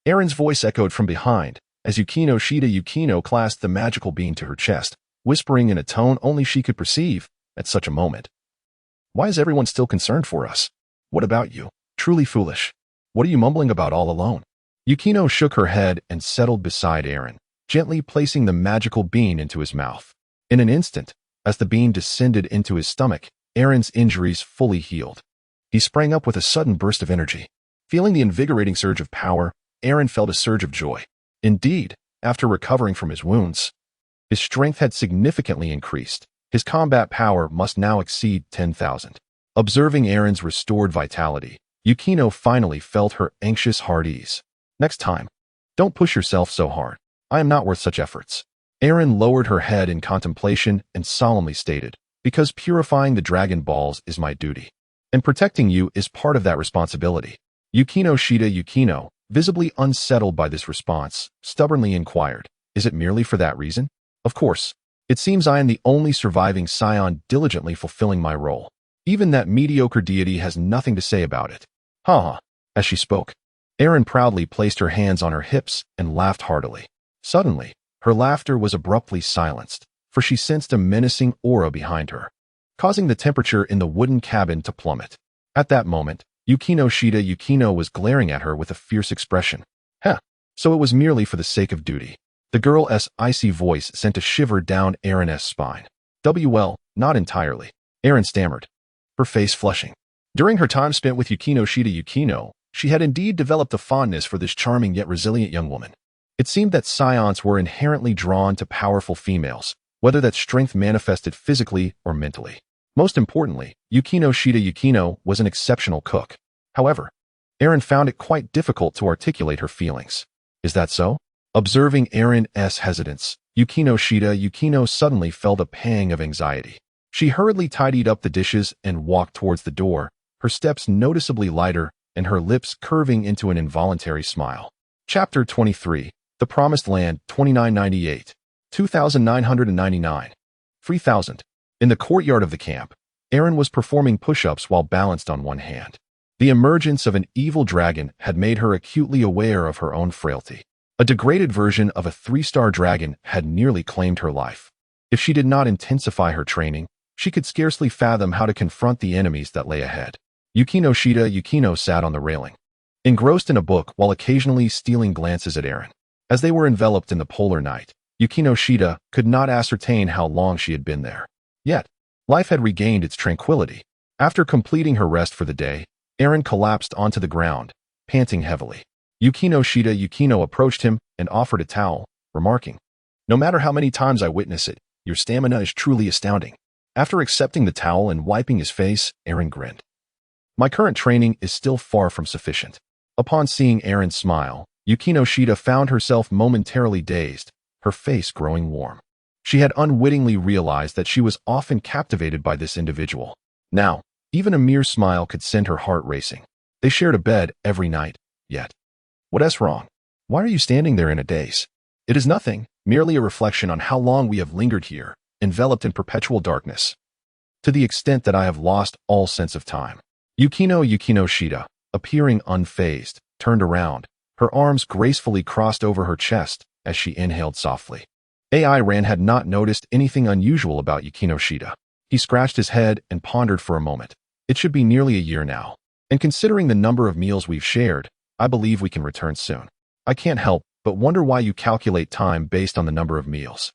Aaron's voice echoed from behind, as Yukino clasped the magical bean to her chest. whispering in a tone only she could perceive at such a moment. Why is everyone still concerned for us? What about you? Truly foolish. What are you mumbling about all alone? Yukino shook her head and settled beside Eren, gently placing the magical bean into his mouth. In an instant, as the bean descended into his stomach, Eren's injuries fully healed. He sprang up with a sudden burst of energy. Feeling the invigorating surge of power, Eren felt a surge of joy. Indeed, after recovering from his wounds, his strength had significantly increased. His combat power must now exceed 10,000. Observing Eren's restored vitality, Yukino finally felt her anxious heart ease. Next time, don't push yourself so hard. I am not worth such efforts. Eren lowered her head in contemplation and solemnly stated, because purifying the Dragon Balls is my duty, and protecting you is part of that responsibility. Yukino, visibly unsettled by this response, stubbornly inquired, is it merely for that reason? Of course. It seems I am the only surviving Saiyan diligently fulfilling my role. Even that mediocre deity has nothing to say about it. Ha ha. As she spoke, Eren proudly placed her hands on her hips and laughed heartily. Suddenly, her laughter was abruptly silenced, for she sensed a menacing aura behind her, causing the temperature in the wooden cabin to plummet. At that moment, Yukino was glaring at her with a fierce expression. So it was merely for the sake of duty. The girl's icy voice sent a shiver down Eren's spine. Well, not entirely. Eren stammered, her face flushing. During her time spent with Yukino, she had indeed developed a fondness for this charming yet resilient young woman. It seemed that Saiyans were inherently drawn to powerful females, whether that strength manifested physically or mentally. Most importantly, Yukino was an exceptional cook. However, Eren found it quite difficult to articulate her feelings. Is that so? Observing Eren's hesitance, Yukino suddenly felt a pang of anxiety. She hurriedly tidied up the dishes and walked towards the door, her steps noticeably lighter and her lips curving into an involuntary smile. Chapter 23, The Promised Land, 2998, 2999, 3000. In the courtyard of the camp, Eren was performing push-ups while balanced on one hand. The emergence of an evil dragon had made her acutely aware of her own frailty. A degraded version of a 3-star dragon had nearly claimed her life. If she did not intensify her training, she could scarcely fathom how to confront the enemies that lay ahead. Yukino sat on the railing, engrossed in a book while occasionally stealing glances at Eren. As they were enveloped in the polar night, Yukino could not ascertain how long she had been there. Yet, life had regained its tranquility. After completing her rest for the day, Eren collapsed onto the ground, panting heavily. Yukino approached him and offered a towel, remarking, "No matter how many times I witness it, your stamina is truly astounding." After accepting the towel and wiping his face, Eren grinned. "My current training is still far from sufficient." Upon seeing Eren smile, Yukino found herself momentarily dazed, her face growing warm. She had unwittingly realized that she was often captivated by this individual. Now, even a mere smile could send her heart racing. They shared a bed every night, yet. What's wrong? Why are you standing there in a daze? It is nothing, merely a reflection on how long we have lingered here, enveloped in perpetual darkness. To the extent that I have lost all sense of time. Yukino, appearing unfazed, turned around, her arms gracefully crossed over her chest as she inhaled softly. Eren had not noticed anything unusual about Yukino. He scratched his head and pondered for a moment. It should be nearly a year now. And considering the number of meals we've shared, I believe we can return soon. I can't help but wonder why you calculate time based on the number of meals.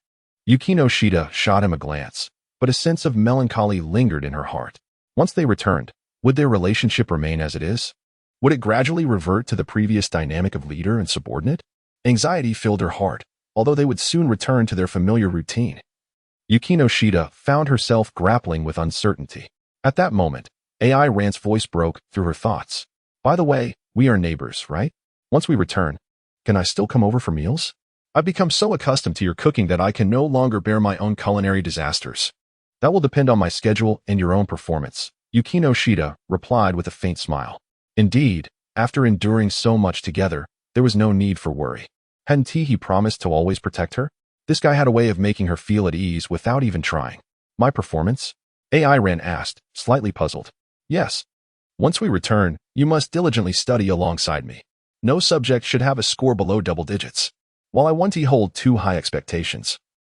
Yukino shot him a glance, but a sense of melancholy lingered in her heart. Once they returned, would their relationship remain as it is? Would it gradually revert to the previous dynamic of leader and subordinate? Anxiety filled her heart, although they would soon return to their familiar routine. Yukino found herself grappling with uncertainty. At that moment, Eren's voice broke through her thoughts. By the way, we are neighbors, right? Once we return, can I still come over for meals? I've become so accustomed to your cooking that I can no longer bear my own culinary disasters. That will depend on my schedule and your own performance, Yukino replied with a faint smile. Indeed, after enduring so much together, there was no need for worry. Hadn't he promised to always protect her? This guy had a way of making her feel at ease without even trying. My performance? Eren asked, slightly puzzled. Yes. Once we return, you must diligently study alongside me. No subject should have a score below double digits. While I want to hold too high expectations.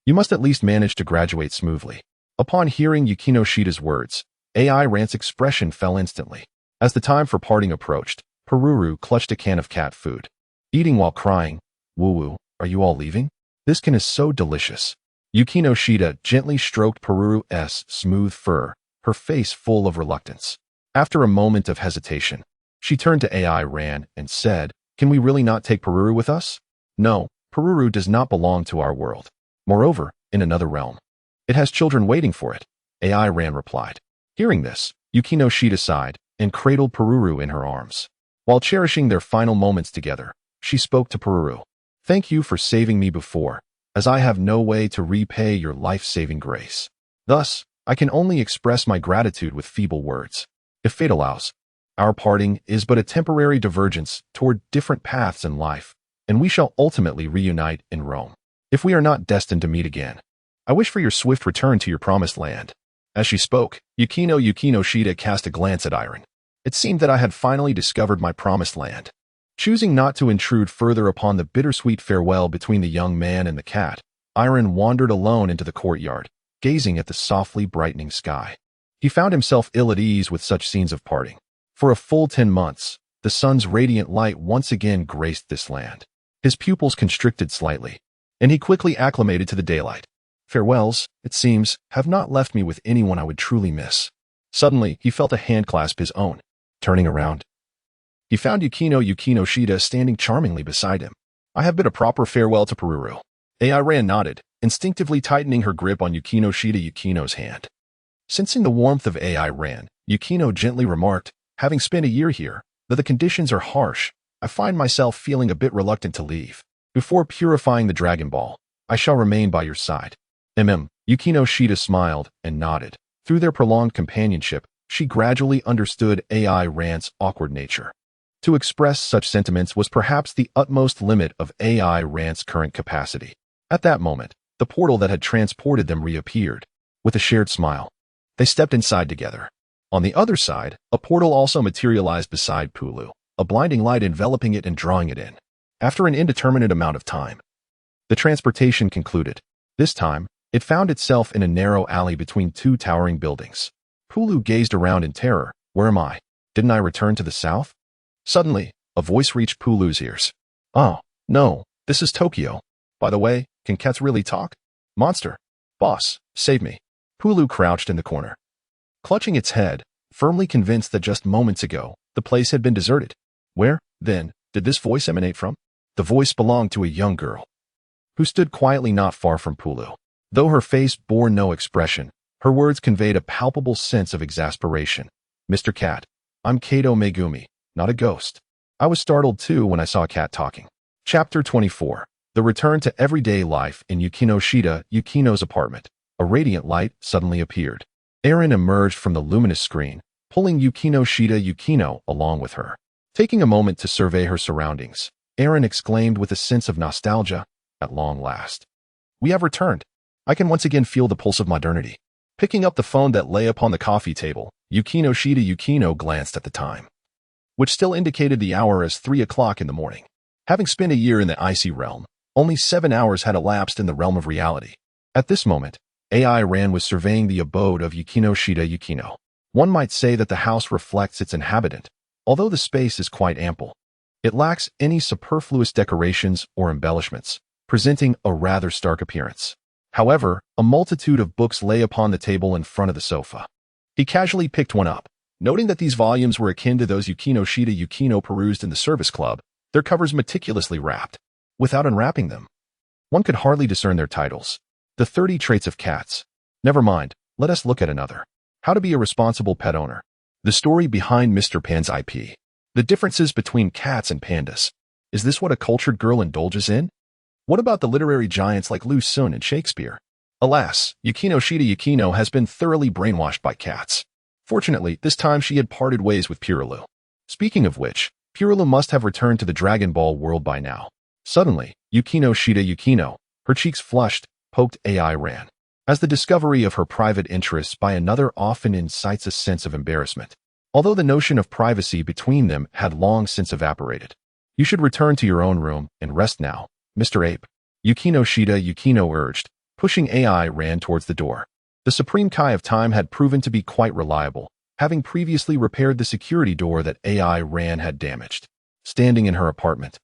You must at least manage to graduate smoothly. Upon hearing Yukino Shida's words, AI Rant's expression fell instantly. As the time for parting approached, Pururu clutched a can of cat food, eating while crying. Woo-woo, are you all leaving? This can is so delicious. Yukino Shida gently stroked Pururu's smooth fur, her face full of reluctance. After a moment of hesitation, she turned to AI Ran and said, "Can we really not take Pururu with us?" "No, Pururu does not belong to our world. Moreover, in another realm. It has children waiting for it," AI Ran replied. Hearing this, Yukino Shida sighed and cradled Pururu in her arms. While cherishing their final moments together, she spoke to Pururu. "Thank you for saving me before, as I have no way to repay your life-saving grace. Thus, I can only express my gratitude with feeble words. If fate allows, our parting is but a temporary divergence toward different paths in life, and we shall ultimately reunite in Rome. If we are not destined to meet again, I wish for your swift return to your promised land." As she spoke, Yukino Shida cast a glance at Iron. It seemed that I had finally discovered my promised land. Choosing not to intrude further upon the bittersweet farewell between the young man and the cat, Iron wandered alone into the courtyard, gazing at the softly brightening sky. He found himself ill at ease with such scenes of parting. For a full 10 months, the sun's radiant light once again graced this land. His pupils constricted slightly, and he quickly acclimated to the daylight. Farewells, it seems, have not left me with anyone I would truly miss. Suddenly, he felt a hand clasp his own. Turning around, he found Yukino Shida standing charmingly beside him. "I have bid a proper farewell to Pururu." AI Ran nodded, instinctively tightening her grip on Yukino's hand. Sensing the warmth of AI Ran, Yukino gently remarked, "Having spent a year here, though the conditions are harsh, I find myself feeling a bit reluctant to leave. Before purifying the Dragon Ball, I shall remain by your side." Yukino Shida smiled and nodded. Through their prolonged companionship, she gradually understood AI Rant's awkward nature. To express such sentiments was perhaps the utmost limit of AI Rant's current capacity. At that moment, the portal that had transported them reappeared. With a shared smile, they stepped inside together. On the other side, a portal also materialized beside Pulu, a blinding light enveloping it and drawing it in. After an indeterminate amount of time, the transportation concluded. This time, it found itself in a narrow alley between two towering buildings. Pulu gazed around in terror. "Where am I? Didn't I return to the south?" Suddenly, a voice reached Pulu's ears. "Oh, no, this is Tokyo. By the way, can cats really talk? Monster. Boss, save me." Pulu crouched in the corner, clutching its head, firmly convinced that just moments ago, the place had been deserted. Where, then, did this voice emanate from? The voice belonged to a young girl, who stood quietly not far from Pulu. Though her face bore no expression, her words conveyed a palpable sense of exasperation. "Mr. Cat, I'm Kato Megumi, not a ghost." I was startled too when I saw a cat talking. Chapter 24. The return to everyday life in Yukino's apartment. A radiant light suddenly appeared. Aaron emerged from the luminous screen, pulling Yukino along with her. Taking a moment to survey her surroundings, Aaron exclaimed with a sense of nostalgia, "At long last, we have returned. I can once again feel the pulse of modernity." Picking up the phone that lay upon the coffee table, Yukino glanced at the time, which still indicated the hour as 3 o'clock in the morning. Having spent a year in the icy realm, only 7 hours had elapsed in the realm of reality. At this moment, AI Ran was surveying the abode of Yukino. One might say that the house reflects its inhabitant, although the space is quite ample. It lacks any superfluous decorations or embellishments, presenting a rather stark appearance. However, a multitude of books lay upon the table in front of the sofa. He casually picked one up, noting that these volumes were akin to those Yukino perused in the service club, their covers meticulously wrapped. Without unwrapping them, one could hardly discern their titles. The 30 Traits of Cats. Never mind, let us look at another. How to be a responsible pet owner. The story behind Mr. Pan's IP. The differences between cats and pandas. Is this what a cultured girl indulges in? What about the literary giants like Lu Sun and Shakespeare? Alas, Yukino has been thoroughly brainwashed by cats. Fortunately, this time she had parted ways with Purulu. Speaking of which, Purulu must have returned to the Dragon Ball world by now. Suddenly, Yukino, her cheeks flushed, poked AI Ran. As the discovery of her private interests by another often incites a sense of embarrassment. Although the notion of privacy between them had long since evaporated. "You should return to your own room and rest now, Mr. Ape," Yukino urged, Pushing AI ran towards the door. The Supreme Kai of Time had proven to be quite reliable, having previously repaired the security door that AI ran had damaged. Standing in her apartment,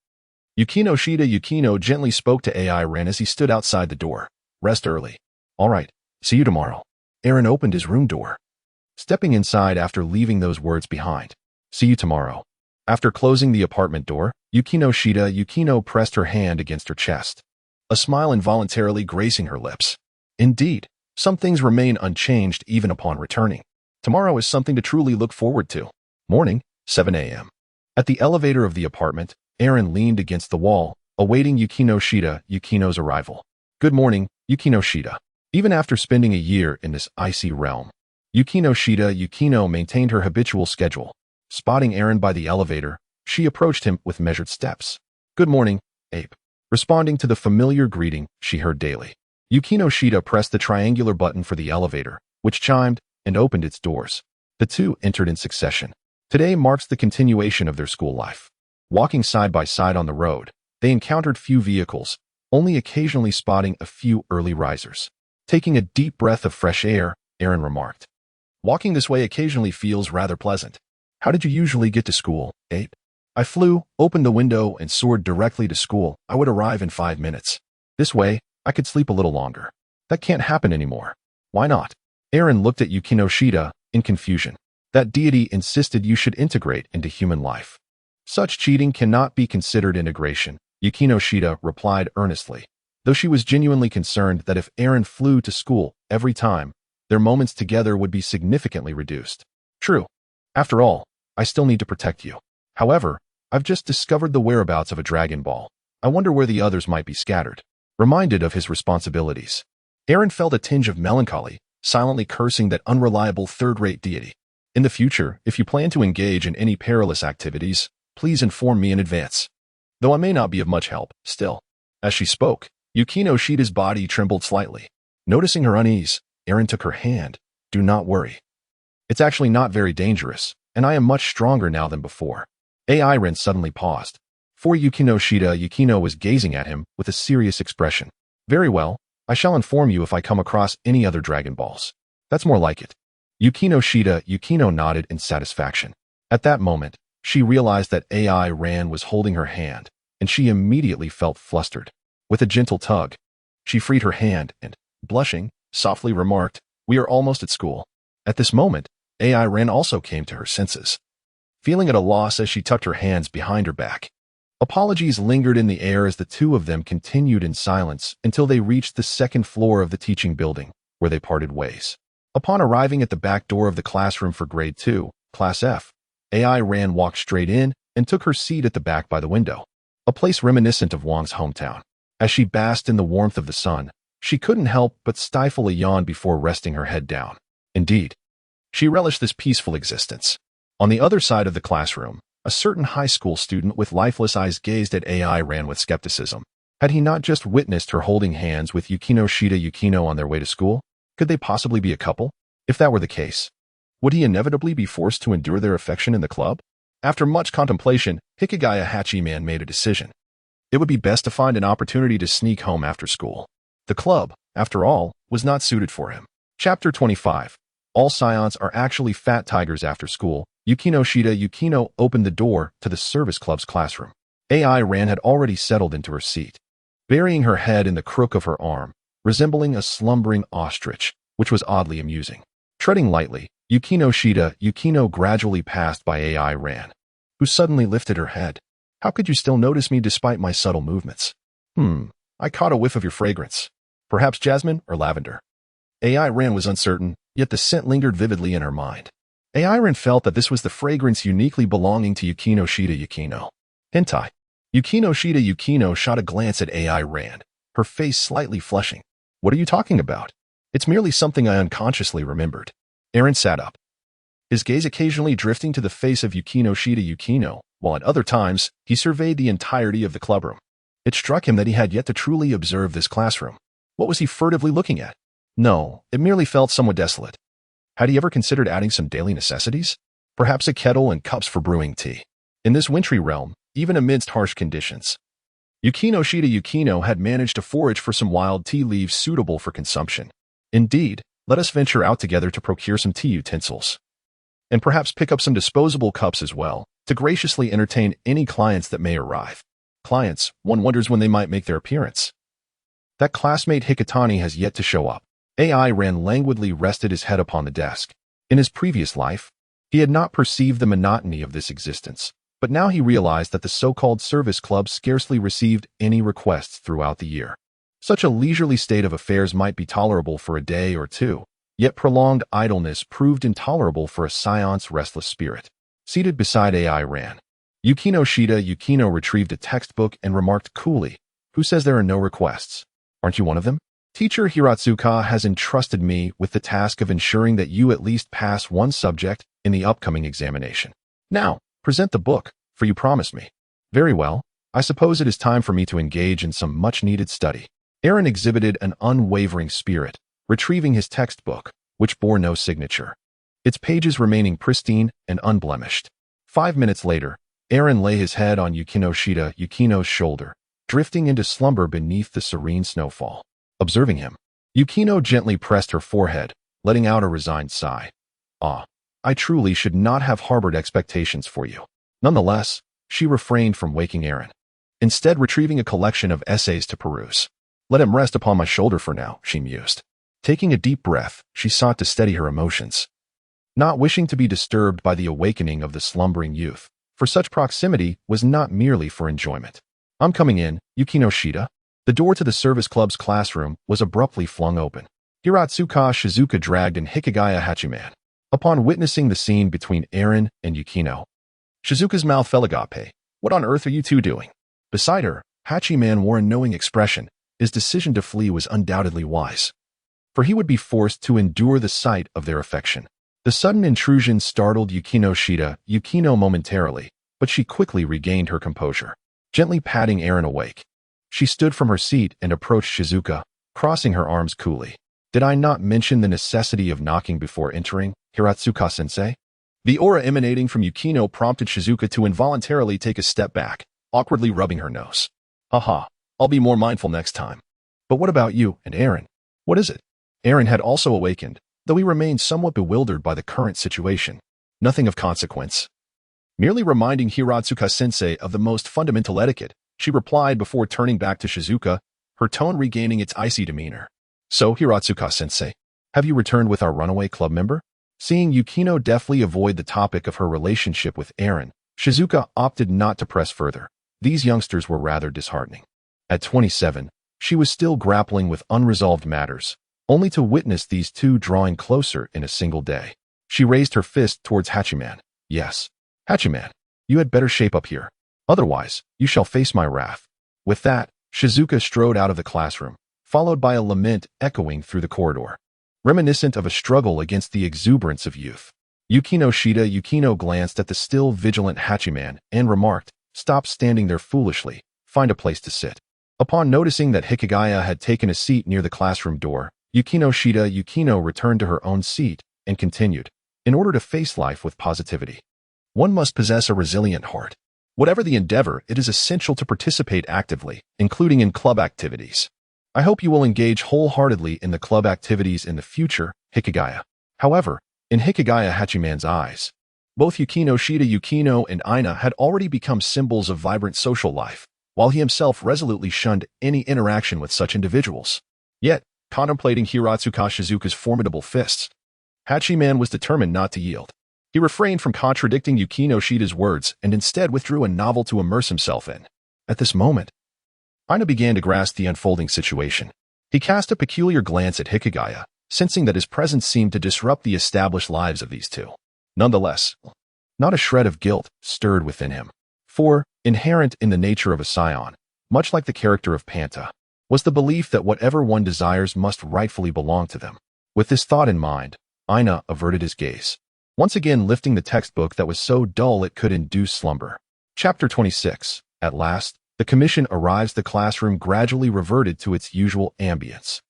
Yukino gently spoke to AI Ran as he stood outside the door. Rest early. All right, see you tomorrow. Aaron opened his room door, stepping inside after leaving those words behind. See you tomorrow. After closing the apartment door, Yukino pressed her hand against her chest, a smile involuntarily gracing her lips. Indeed, some things remain unchanged even upon returning. Tomorrow is something to truly look forward to. Morning, 7 a.m. At the elevator of the apartment, Aaron leaned against the wall, awaiting Yukino's arrival. Good morning, Yukino. Even after spending a year in this icy realm, Yukino maintained her habitual schedule. Spotting Aaron by the elevator, she approached him with measured steps. Good morning, Ape. Responding to the familiar greeting she heard daily, Yukino pressed the triangular button for the elevator, which chimed and opened its doors. The two entered in succession. Today marks the continuation of their school life. Walking side by side on the road, they encountered few vehicles, only occasionally spotting a few early risers. Taking a deep breath of fresh air, Aaron remarked, walking this way occasionally feels rather pleasant. How did you usually get to school, Ape? I flew, opened the window, and soared directly to school. I would arrive in 5 minutes. This way, I could sleep a little longer. That can't happen anymore. Why not? Aaron looked at Yukino in confusion. That deity insisted you should integrate into human life. Such cheating cannot be considered integration, Yukino replied earnestly, though she was genuinely concerned that if Aaron flew to school every time, their moments together would be significantly reduced. True. After all, I still need to protect you. However, I've just discovered the whereabouts of a Dragon Ball. I wonder where the others might be scattered. Reminded of his responsibilities, Aaron felt a tinge of melancholy, silently cursing that unreliable third-rate deity. In the future, if you plan to engage in any perilous activities, please inform me in advance. Though I may not be of much help, still. As she spoke, Yukino's body trembled slightly. Noticing her unease, Aaron took her hand. Do not worry. It's actually not very dangerous, and I am much stronger now than before. AI Ren suddenly paused. For Yukino was gazing at him with a serious expression. Very well, I shall inform you if I come across any other Dragon Balls. That's more like it. Yukino nodded in satisfaction. At that moment, she realized that AI Ran was holding her hand, and she immediately felt flustered. With a gentle tug, she freed her hand and, blushing, softly remarked, We are almost at school. At this moment, AI Ran also came to her senses, feeling at a loss as she tucked her hands behind her back. Apologies lingered in the air as the two of them continued in silence until they reached the second floor of the teaching building, where they parted ways. Upon arriving at the back door of the classroom for Grade 2, Class F, AI Ran walked straight in and took her seat at the back by the window, a place reminiscent of Wang's hometown. As she basked in the warmth of the sun, she couldn't help but stifle a yawn before resting her head down. Indeed, she relished this peaceful existence. On the other side of the classroom, a certain high school student with lifeless eyes gazed at AI Ran with skepticism. Had he not just witnessed her holding hands with Yukino on their way to school? Could they possibly be a couple? If that were the case, would he inevitably be forced to endure their affection in the club? After much contemplation, Hikigaya Hachiman made a decision. It would be best to find an opportunity to sneak home after school. The club, after all, was not suited for him. Chapter 25. All Saiyans are actually fat tigers after school. Yukino opened the door to the service club's classroom. AI Ran had already settled into her seat, burying her head in the crook of her arm, resembling a slumbering ostrich, which was oddly amusing. Treading lightly, Yukino gradually passed by AI Ran, who suddenly lifted her head. How could you still notice me despite my subtle movements? I caught a whiff of your fragrance. Perhaps jasmine or lavender. AI Ran was uncertain, yet the scent lingered vividly in her mind. AI Ran felt that this was the fragrance uniquely belonging to Yukino. Hentai. Yukino shot a glance at AI Ran, her face slightly flushing. What are you talking about? It's merely something I unconsciously remembered. Aaron sat up, his gaze occasionally drifting to the face of Yukino, while at other times, he surveyed the entirety of the clubroom. It struck him that he had yet to truly observe this classroom. What was he furtively looking at? No, it merely felt somewhat desolate. Had he ever considered adding some daily necessities? Perhaps a kettle and cups for brewing tea. In this wintry realm, even amidst harsh conditions, Yukino had managed to forage for some wild tea leaves suitable for consumption. Indeed, let us venture out together to procure some tea utensils. And perhaps pick up some disposable cups as well, to graciously entertain any clients that may arrive. Clients, one wonders when they might make their appearance. That classmate Hikitani has yet to show up. AI Ran languidly rested his head upon the desk. In his previous life, he had not perceived the monotony of this existence, but now he realized that the so-called service club scarcely received any requests throughout the year. Such a leisurely state of affairs might be tolerable for a day or two, yet prolonged idleness proved intolerable for a Saiyan's restless spirit. Seated beside AI Ran, Yukino retrieved a textbook and remarked coolly, "Who says there are no requests? Aren't you one of them? Teacher Hiratsuka has entrusted me with the task of ensuring that you at least pass one subject in the upcoming examination. Now, present the book, for you promised me." "Very well. I suppose it is time for me to engage in some much-needed study." Aaron exhibited an unwavering spirit, retrieving his textbook, which bore no signature, its pages remaining pristine and unblemished. 5 minutes later, Aaron lay his head on Yukino's shoulder, drifting into slumber beneath the serene snowfall. Observing him, Yukino gently pressed her forehead, letting out a resigned sigh. "Ah, I truly should not have harbored expectations for you." Nonetheless, she refrained from waking Aaron, instead retrieving a collection of essays to peruse. "Let him rest upon my shoulder for now," she mused. Taking a deep breath, she sought to steady her emotions, not wishing to be disturbed by the awakening of the slumbering youth, for such proximity was not merely for enjoyment. "I'm coming in, Yukino." The door to the service club's classroom was abruptly flung open. Hiratsuka Shizuka dragged in Hikigaya Hachiman. Upon witnessing the scene between Aaron and Yukino, Shizuka's mouth fell agape. "What on earth are you two doing?" Beside her, Hachiman wore a knowing expression. His decision to flee was undoubtedly wise, for he would be forced to endure the sight of their affection. The sudden intrusion startled Yukino momentarily, but she quickly regained her composure. Gently patting Aaron awake, she stood from her seat and approached Shizuka, crossing her arms coolly. "Did I not mention the necessity of knocking before entering, Hiratsuka-sensei?" The aura emanating from Yukino prompted Shizuka to involuntarily take a step back, awkwardly rubbing her nose. "Haha, I'll be more mindful next time. But what about you and Aaron? What is it?" Aaron had also awakened, though he remained somewhat bewildered by the current situation. "Nothing of consequence." Merely reminding Hiratsuka-sensei of the most fundamental etiquette, she replied before turning back to Shizuka, her tone regaining its icy demeanor. "So, Hiratsuka-sensei, have you returned with our runaway club member?" Seeing Yukino deftly avoid the topic of her relationship with Aaron, Shizuka opted not to press further. These youngsters were rather disheartening. At 27, she was still grappling with unresolved matters, only to witness these two drawing closer in a single day. She raised her fist towards Hachiman. "Yes, Hachiman, you had better shape up here. Otherwise, you shall face my wrath." With that, Shizuka strode out of the classroom, followed by a lament echoing through the corridor, reminiscent of a struggle against the exuberance of youth. Yukino glanced at the still vigilant Hachiman and remarked, "Stop standing there foolishly. Find a place to sit." Upon noticing that Hikigaya had taken a seat near the classroom door, Yukino returned to her own seat and continued, "In order to face life with positivity, one must possess a resilient heart. Whatever the endeavor, it is essential to participate actively, including in club activities. I hope you will engage wholeheartedly in the club activities in the future, Hikigaya." However, in Hikigaya Hachiman's eyes, both Yukino and Aina had already become symbols of vibrant social life, while he himself resolutely shunned any interaction with such individuals. Yet, contemplating Hiratsuka Shizuka's formidable fists, Hachiman was determined not to yield. He refrained from contradicting Yukino's words and instead withdrew a novel to immerse himself in. At this moment, Aina began to grasp the unfolding situation. He cast a peculiar glance at Hikigaya, sensing that his presence seemed to disrupt the established lives of these two. Nonetheless, not a shred of guilt stirred within him. For, inherent in the nature of a Saiyan, much like the character of Panta, was the belief that whatever one desires must rightfully belong to them. With this thought in mind, Aina averted his gaze, once again lifting the textbook that was so dull it could induce slumber. Chapter 26. At last, the commission arrives. The classroom gradually reverted to its usual ambience.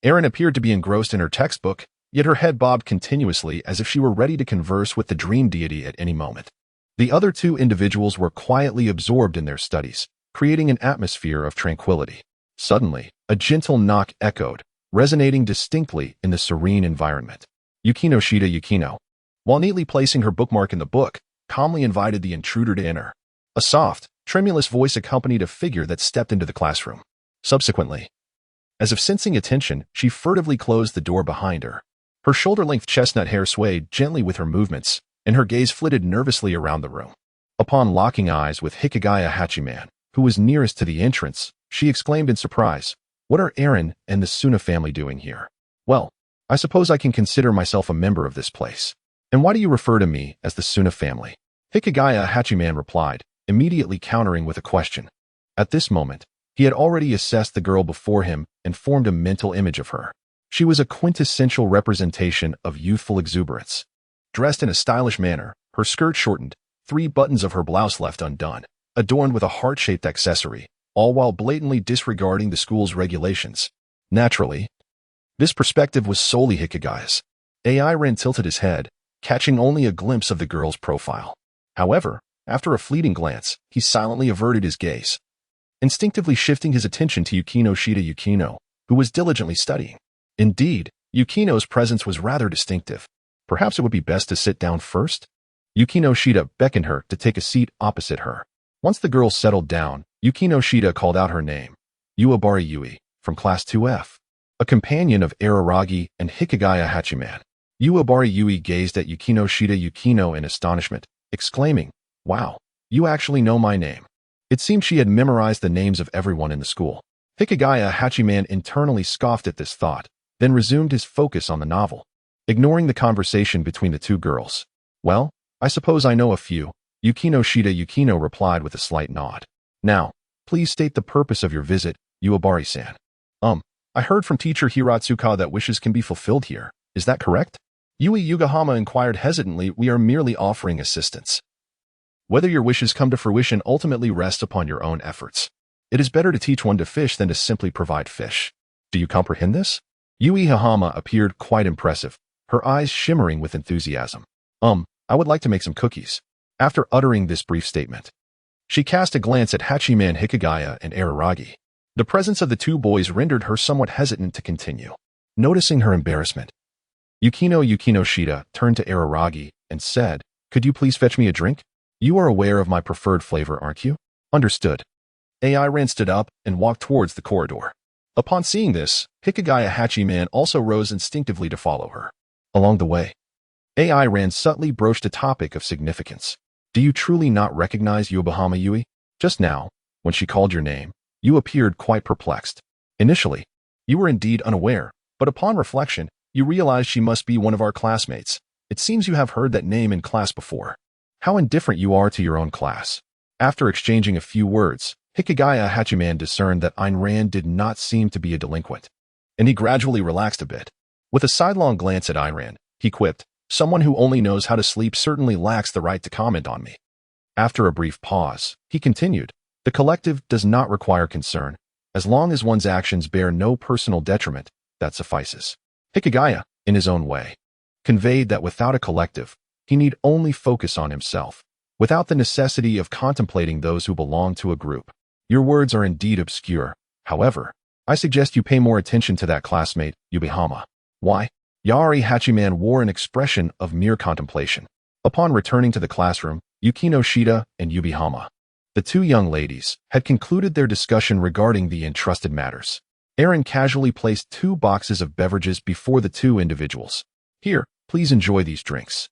Erin appeared to be engrossed in her textbook, yet her head bobbed continuously as if she were ready to converse with the dream deity at any moment. The other two individuals were quietly absorbed in their studies, creating an atmosphere of tranquility. Suddenly, a gentle knock echoed, resonating distinctly in the serene environment. Yukino Shida Yukino, while neatly placing her bookmark in the book, calmly invited the intruder to enter. A soft, tremulous voice accompanied a figure that stepped into the classroom. Subsequently, as if sensing attention, she furtively closed the door behind her. Her shoulder-length chestnut hair swayed gently with her movements, and her gaze flitted nervously around the room. Upon locking eyes with Hikigaya Hachiman, who was nearest to the entrance, she exclaimed in surprise, "What are Eren and the Suna family doing here?" "Well, I suppose I can consider myself a member of this place. And why do you refer to me as the Suna family?" Hikigaya Hachiman replied, immediately countering with a question. At this moment, he had already assessed the girl before him and formed a mental image of her. She was a quintessential representation of youthful exuberance. Dressed in a stylish manner, her skirt shortened, 3 buttons of her blouse left undone, adorned with a heart-shaped accessory, all while blatantly disregarding the school's regulations. Naturally, this perspective was solely Hikigaya's. Eren tilted his head, catching only a glimpse of the girl's profile. However, after a fleeting glance, he silently averted his gaze, instinctively shifting his attention to Yukino Shida Yukino, who was diligently studying. Indeed, Yukino's presence was rather distinctive. Perhaps it would be best to sit down first? Yukino Shida beckoned her to take a seat opposite her. Once the girl settled down, Yukino Shida called out her name, Uebari Yui, from Class 2F, a companion of Araragi and Hikigaya Hachiman. Uebari Yui gazed at Yukino Shida Yukino in astonishment, exclaiming, "Wow, you actually know my name." It seemed she had memorized the names of everyone in the school. Hikigaya Hachiman internally scoffed at this thought, then resumed his focus on the novel, ignoring the conversation between the two girls. "Well, I suppose I know a few," Yukino Shida Yukino replied with a slight nod. "Now, please state the purpose of your visit, Uebari-san." I heard from teacher Hiratsuka that wishes can be fulfilled here. Is that correct?" Yui Yugahama inquired hesitantly. "We are merely offering assistance. Whether your wishes come to fruition ultimately rests upon your own efforts. It is better to teach one to fish than to simply provide fish. Do you comprehend this?" Yui Hahama appeared quite impressive, her eyes shimmering with enthusiasm. I would like to make some cookies." After uttering this brief statement, she cast a glance at Hachiman Hikigaya and Araragi. The presence of the two boys rendered her somewhat hesitant to continue. Noticing her embarrassment, Yukino Shida turned to Araragi and said, "Could you please fetch me a drink? You are aware of my preferred flavor, aren't you?" "Understood." Eren stood up and walked towards the corridor. Upon seeing this, Hikigaya Hachiman also rose instinctively to follow her. Along the way, Eren subtly broached a topic of significance. "Do you truly not recognize Yubahama Yui? Just now, when she called your name, you appeared quite perplexed. Initially, you were indeed unaware, but upon reflection, you realized she must be one of our classmates. It seems you have heard that name in class before. How indifferent you are to your own class." After exchanging a few words, Hikigaya Hachiman discerned that Ayn Rand did not seem to be a delinquent, and he gradually relaxed a bit. With a sidelong glance at Ayn Rand, he quipped, "Someone who only knows how to sleep certainly lacks the right to comment on me." After a brief pause, he continued, "The collective does not require concern. As long as one's actions bear no personal detriment, that suffices." Hikigaya, in his own way, conveyed that without a collective, he need only focus on himself, without the necessity of contemplating those who belong to a group. "Your words are indeed obscure. However, I suggest you pay more attention to that classmate, Yubihama." "Why?" Yari Hachiman wore an expression of mere contemplation. Upon returning to the classroom, Yukino Shida and Yubihama, the two young ladies, had concluded their discussion regarding the entrusted matters. Eren casually placed 2 boxes of beverages before the two individuals. "Here, please enjoy these drinks.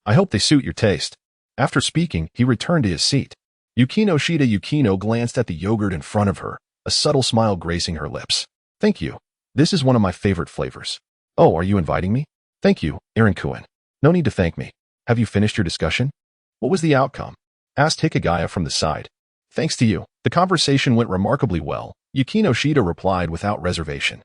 I hope they suit your taste." After speaking, he returned to his seat. Yukino Shida Yukino glanced at the yogurt in front of her, a subtle smile gracing her lips. "Thank you. This is one of my favorite flavors." "Oh, are you inviting me?" "Thank you, Eren-kun. No need to thank me. Have you finished your discussion?" "What was the outcome?" asked Hikigaya from the side. "Thanks to you, the conversation went remarkably well," Yukino Shida replied without reservation.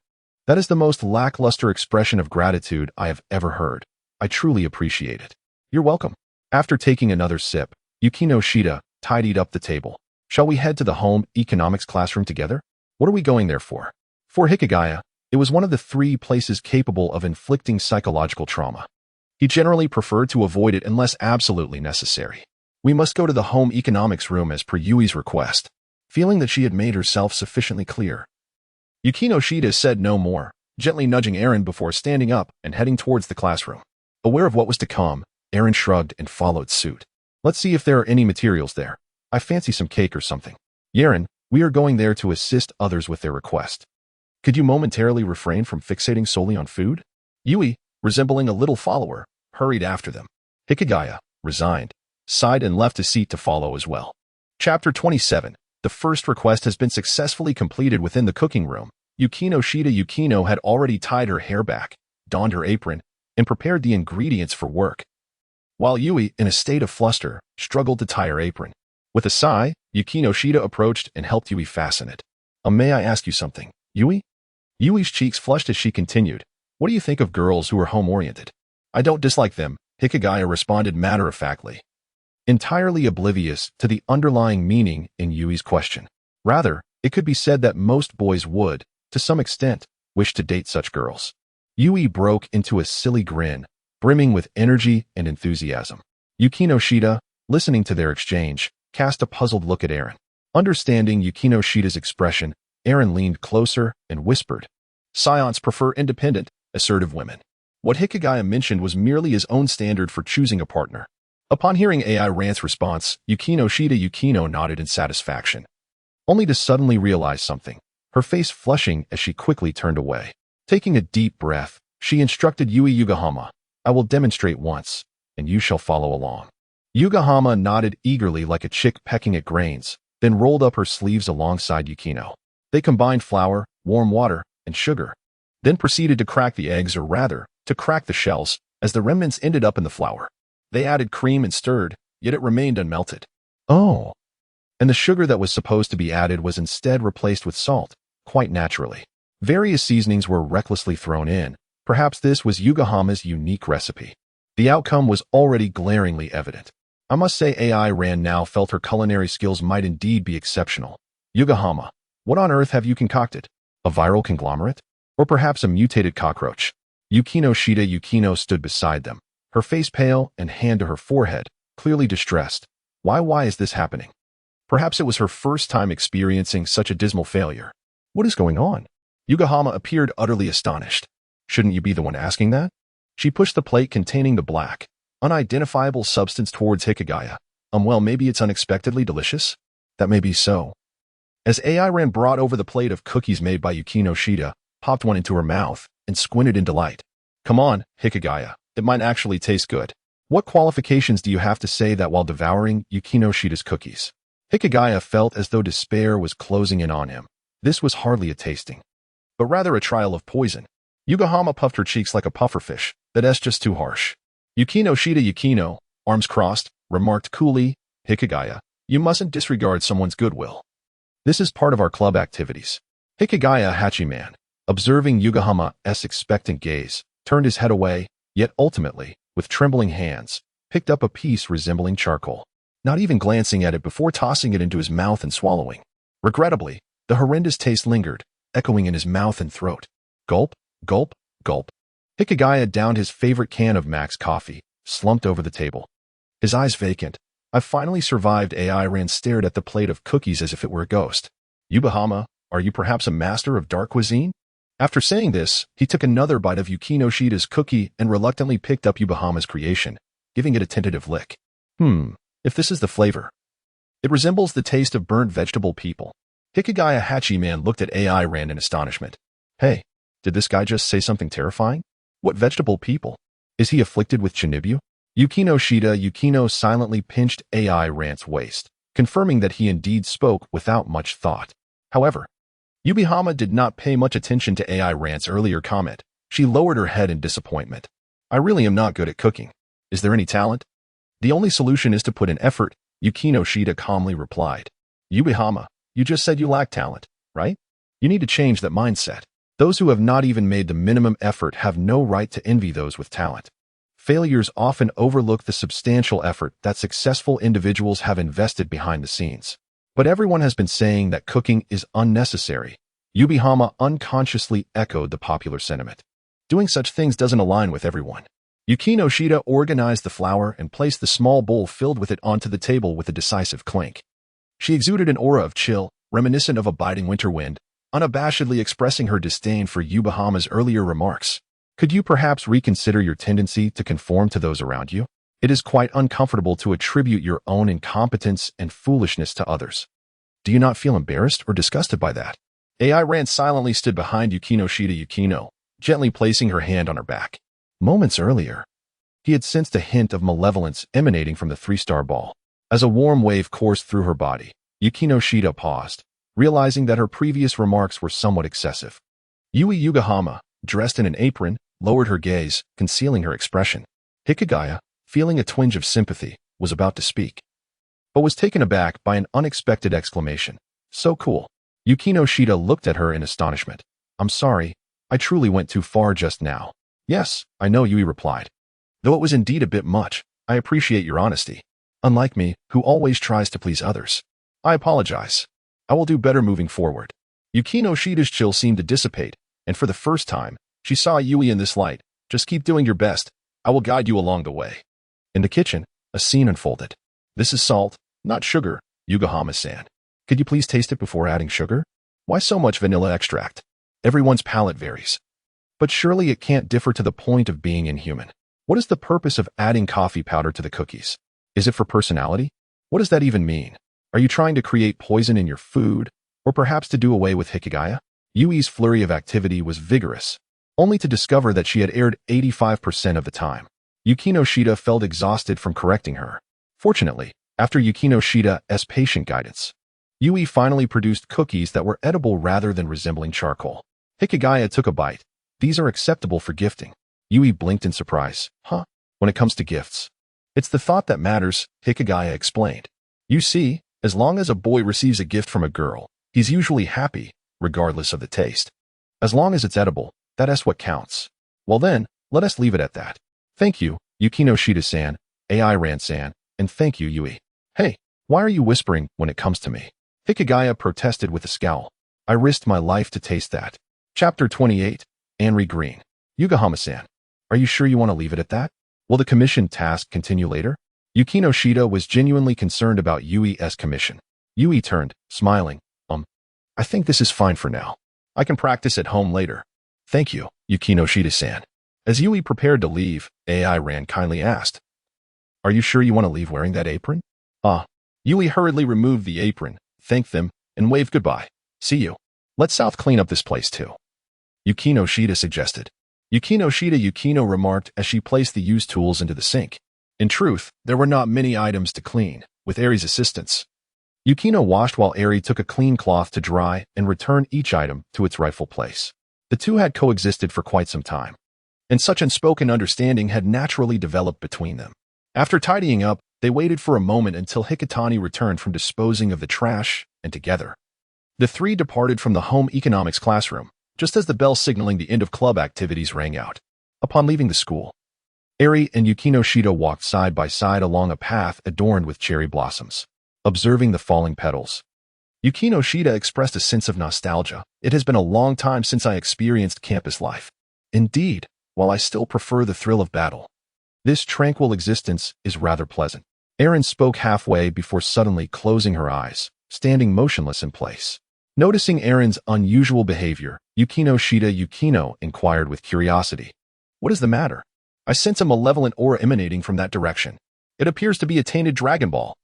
"That is the most lackluster expression of gratitude I have ever heard. I truly appreciate it." "You're welcome." After taking another sip, Yukino Shida tidied up the table. "Shall we head to the home economics classroom together? What are we going there for?" For Hikigaya, it was one of the 3 places capable of inflicting psychological trauma. He generally preferred to avoid it unless absolutely necessary. "We must go to the home economics room as per Yui's request." feeling that she had made herself sufficiently clear. Yukino Shida said no more, gently nudging Aaron before standing up and heading towards the classroom. Aware of what was to come, Aaron shrugged and followed suit. Let's see if there are any materials there. I fancy some cake or something. Aaron, we are going there to assist others with their request. Could you momentarily refrain from fixating solely on food? Yui, resembling a little follower, hurried after them. Hikigaya, resigned, sighed and left his seat to follow as well. Chapter 27. The first request has been successfully completed within the cooking room. Yukino Shida Yukino had already tied her hair back, donned her apron, and prepared the ingredients for work. While Yui, in a state of fluster, struggled to tie her apron. With a sigh, Yukino Shida approached and helped Yui fasten it. May I ask you something, Yui? Yui's cheeks flushed as she continued. What do you think of girls who are home-oriented? I don't dislike them, Hikigaya responded matter-of-factly, entirely oblivious to the underlying meaning in Yui's question. Rather, it could be said that most boys would, to some extent, wish to date such girls. Yui broke into a silly grin, brimming with energy and enthusiasm. Yukino Shida, listening to their exchange, cast a puzzled look at Aaron. Understanding Yukino Shida's expression, Aaron leaned closer and whispered, Saiyans prefer independent, assertive women. What Hikigaya mentioned was merely his own standard for choosing a partner. Upon hearing AI Rant's response, Yukino Shida Yukino nodded in satisfaction, only to suddenly realize something, her face flushing as she quickly turned away. Taking a deep breath, she instructed Yui Yugahama, I will demonstrate once, and you shall follow along. Yugahama nodded eagerly like a chick pecking at grains, then rolled up her sleeves alongside Yukino. They combined flour, warm water, and sugar, then proceeded to crack the eggs, or rather, to crack the shells, as the remnants ended up in the flour. They added cream and stirred, yet it remained unmelted. Oh. And the sugar that was supposed to be added was instead replaced with salt, quite naturally. Various seasonings were recklessly thrown in. Perhaps this was Yugahama's unique recipe. The outcome was already glaringly evident. I must say AI Ran now felt her culinary skills might indeed be exceptional. Yugahama, what on earth have you concocted? A viral conglomerate? Or perhaps a mutated cockroach? Yukino Shida Yukino stood beside them, her face pale and hand to her forehead, clearly distressed. Why is this happening? Perhaps it was her first time experiencing such a dismal failure. What is going on? Yugahama appeared utterly astonished. Shouldn't you be the one asking that? She pushed the plate containing the black, unidentifiable substance towards Hikigaya. Well, maybe it's unexpectedly delicious? That may be so. As AI Ran brought over the plate of cookies made by Yukino Shida, popped one into her mouth, and squinted in delight. Come on, Hikigaya, it might actually taste good. What qualifications do you have to say that while devouring Yukino Shida's cookies? Hikigaya felt as though despair was closing in on him. This was hardly a tasting, but rather a trial of poison. Yugahama puffed her cheeks like a pufferfish. That's just too harsh. Yukino Shida Yukino, arms crossed, remarked coolly, Hikigaya, you mustn't disregard someone's goodwill. This is part of our club activities. Hikigaya Hachiman, observing Yugahama's expectant gaze, turned his head away, yet ultimately, with trembling hands, picked up a piece resembling charcoal, not even glancing at it before tossing it into his mouth and swallowing. Regrettably, the horrendous taste lingered, echoing in his mouth and throat. Gulp, gulp, gulp. Hikigaya downed his favorite can of Max coffee, slumped over the table. His eyes vacant. I finally survived. AI Ran stared at the plate of cookies as if it were a ghost. Yugahama, are you perhaps a master of dark cuisine? After saying this, he took another bite of Yukino Shida's cookie and reluctantly picked up Yugahama's creation, giving it a tentative lick. If this is the flavor. It resembles the taste of burnt vegetable people. Hikigaya Hachiman looked at AI Ran in astonishment. Hey, did this guy just say something terrifying? What vegetable people? Is he afflicted with Chinibu? Yukino Shida Yukino silently pinched AI Ran's waist, confirming that he indeed spoke without much thought. However, Yugahama did not pay much attention to AI Ran's earlier comment. She lowered her head in disappointment. I really am not good at cooking. Is there any talent? The only solution is to put in effort, Yukino Shida calmly replied. Yugahama, you just said you lack talent, right? You need to change that mindset. Those who have not even made the minimum effort have no right to envy those with talent. Failures often overlook the substantial effort that successful individuals have invested behind the scenes. But everyone has been saying that cooking is unnecessary. Yugahama unconsciously echoed the popular sentiment. Doing such things doesn't align with everyone. Yukino Shida organized the flour and placed the small bowl filled with it onto the table with a decisive clink. She exuded an aura of chill, reminiscent of a biting winter wind, unabashedly expressing her disdain for Yubahama's earlier remarks. Could you perhaps reconsider your tendency to conform to those around you? It is quite uncomfortable to attribute your own incompetence and foolishness to others. Do you not feel embarrassed or disgusted by that? AI Ran silently stood behind Yukino, gently placing her hand on her back. Moments earlier, he had sensed a hint of malevolence emanating from the three-star ball. As a warm wave coursed through her body, Yukino paused, realizing that her previous remarks were somewhat excessive. Yui Yugahama, dressed in an apron, lowered her gaze, concealing her expression. Hikigaya, feeling a twinge of sympathy, was about to speak, but was taken aback by an unexpected exclamation. So cool. Yukino looked at her in astonishment. I'm sorry, I truly went too far just now. Yes, I know, Yui replied. Though it was indeed a bit much, I appreciate your honesty. Unlike me, who always tries to please others. I apologize. I will do better moving forward. Yukino's chill seemed to dissipate, and for the first time, she saw Yui in this light. Just keep doing your best. I will guide you along the way. In the kitchen, a scene unfolded. This is salt, not sugar, Yugahama-san. Could you please taste it before adding sugar? Why so much vanilla extract? Everyone's palate varies. But surely it can't differ to the point of being inhuman. What is the purpose of adding coffee powder to the cookies? Is it for personality? What does that even mean? Are you trying to create poison in your food, or perhaps to do away with Hikigaya? Yui's flurry of activity was vigorous, only to discover that she had erred 85% of the time. Yukino felt exhausted from correcting her. Fortunately, after Yukino's patient guidance, Yui finally produced cookies that were edible rather than resembling charcoal. Hikigaya took a bite. These are acceptable for gifting. Yui blinked in surprise. Huh? When it comes to gifts, it's the thought that matters, Hikigaya explained. You see, as long as a boy receives a gift from a girl, he's usually happy, regardless of the taste. As long as it's edible, that's what counts. Well then, let us leave it at that. Thank you, Yukino-san, AI Ran-san, and thank you, Yui. Hey, why are you whispering when it comes to me? Hikigaya protested with a scowl. I risked my life to taste that. Chapter 28, Anri Green. Yugahama-san, are you sure you want to leave it at that? Will the commission task continue later? Yukino was genuinely concerned about Yui's commission. Yui turned, smiling. I think this is fine for now. I can practice at home later. Thank you, Yukino-san. As Yui prepared to leave, AI Ran kindly asked, Are you sure you want to leave wearing that apron? Yui hurriedly removed the apron, thanked them, and waved goodbye. See you. Let's South clean up this place too. Yukino suggested. Yukino remarked as she placed the used tools into the sink. In truth, there were not many items to clean, with Eri's assistance. Yukino washed while Eri took a clean cloth to dry and returned each item to its rightful place. The two had coexisted for quite some time, and such unspoken understanding had naturally developed between them. After tidying up, they waited for a moment until Hikitani returned from disposing of the trash, and together, the three departed from the home economics classroom, just as the bell signaling the end of club activities rang out. Upon leaving the school, Eri and Yukino walked side by side along a path adorned with cherry blossoms. Observing the falling petals, Yukino expressed a sense of nostalgia. It has been a long time since I experienced campus life. Indeed, while I still prefer the thrill of battle, this tranquil existence is rather pleasant. Erin spoke halfway before suddenly closing her eyes, standing motionless in place. Noticing Erin's unusual behavior, Yukino inquired with curiosity. What is the matter? I sense a malevolent aura emanating from that direction. It appears to be a tainted Dragon Ball.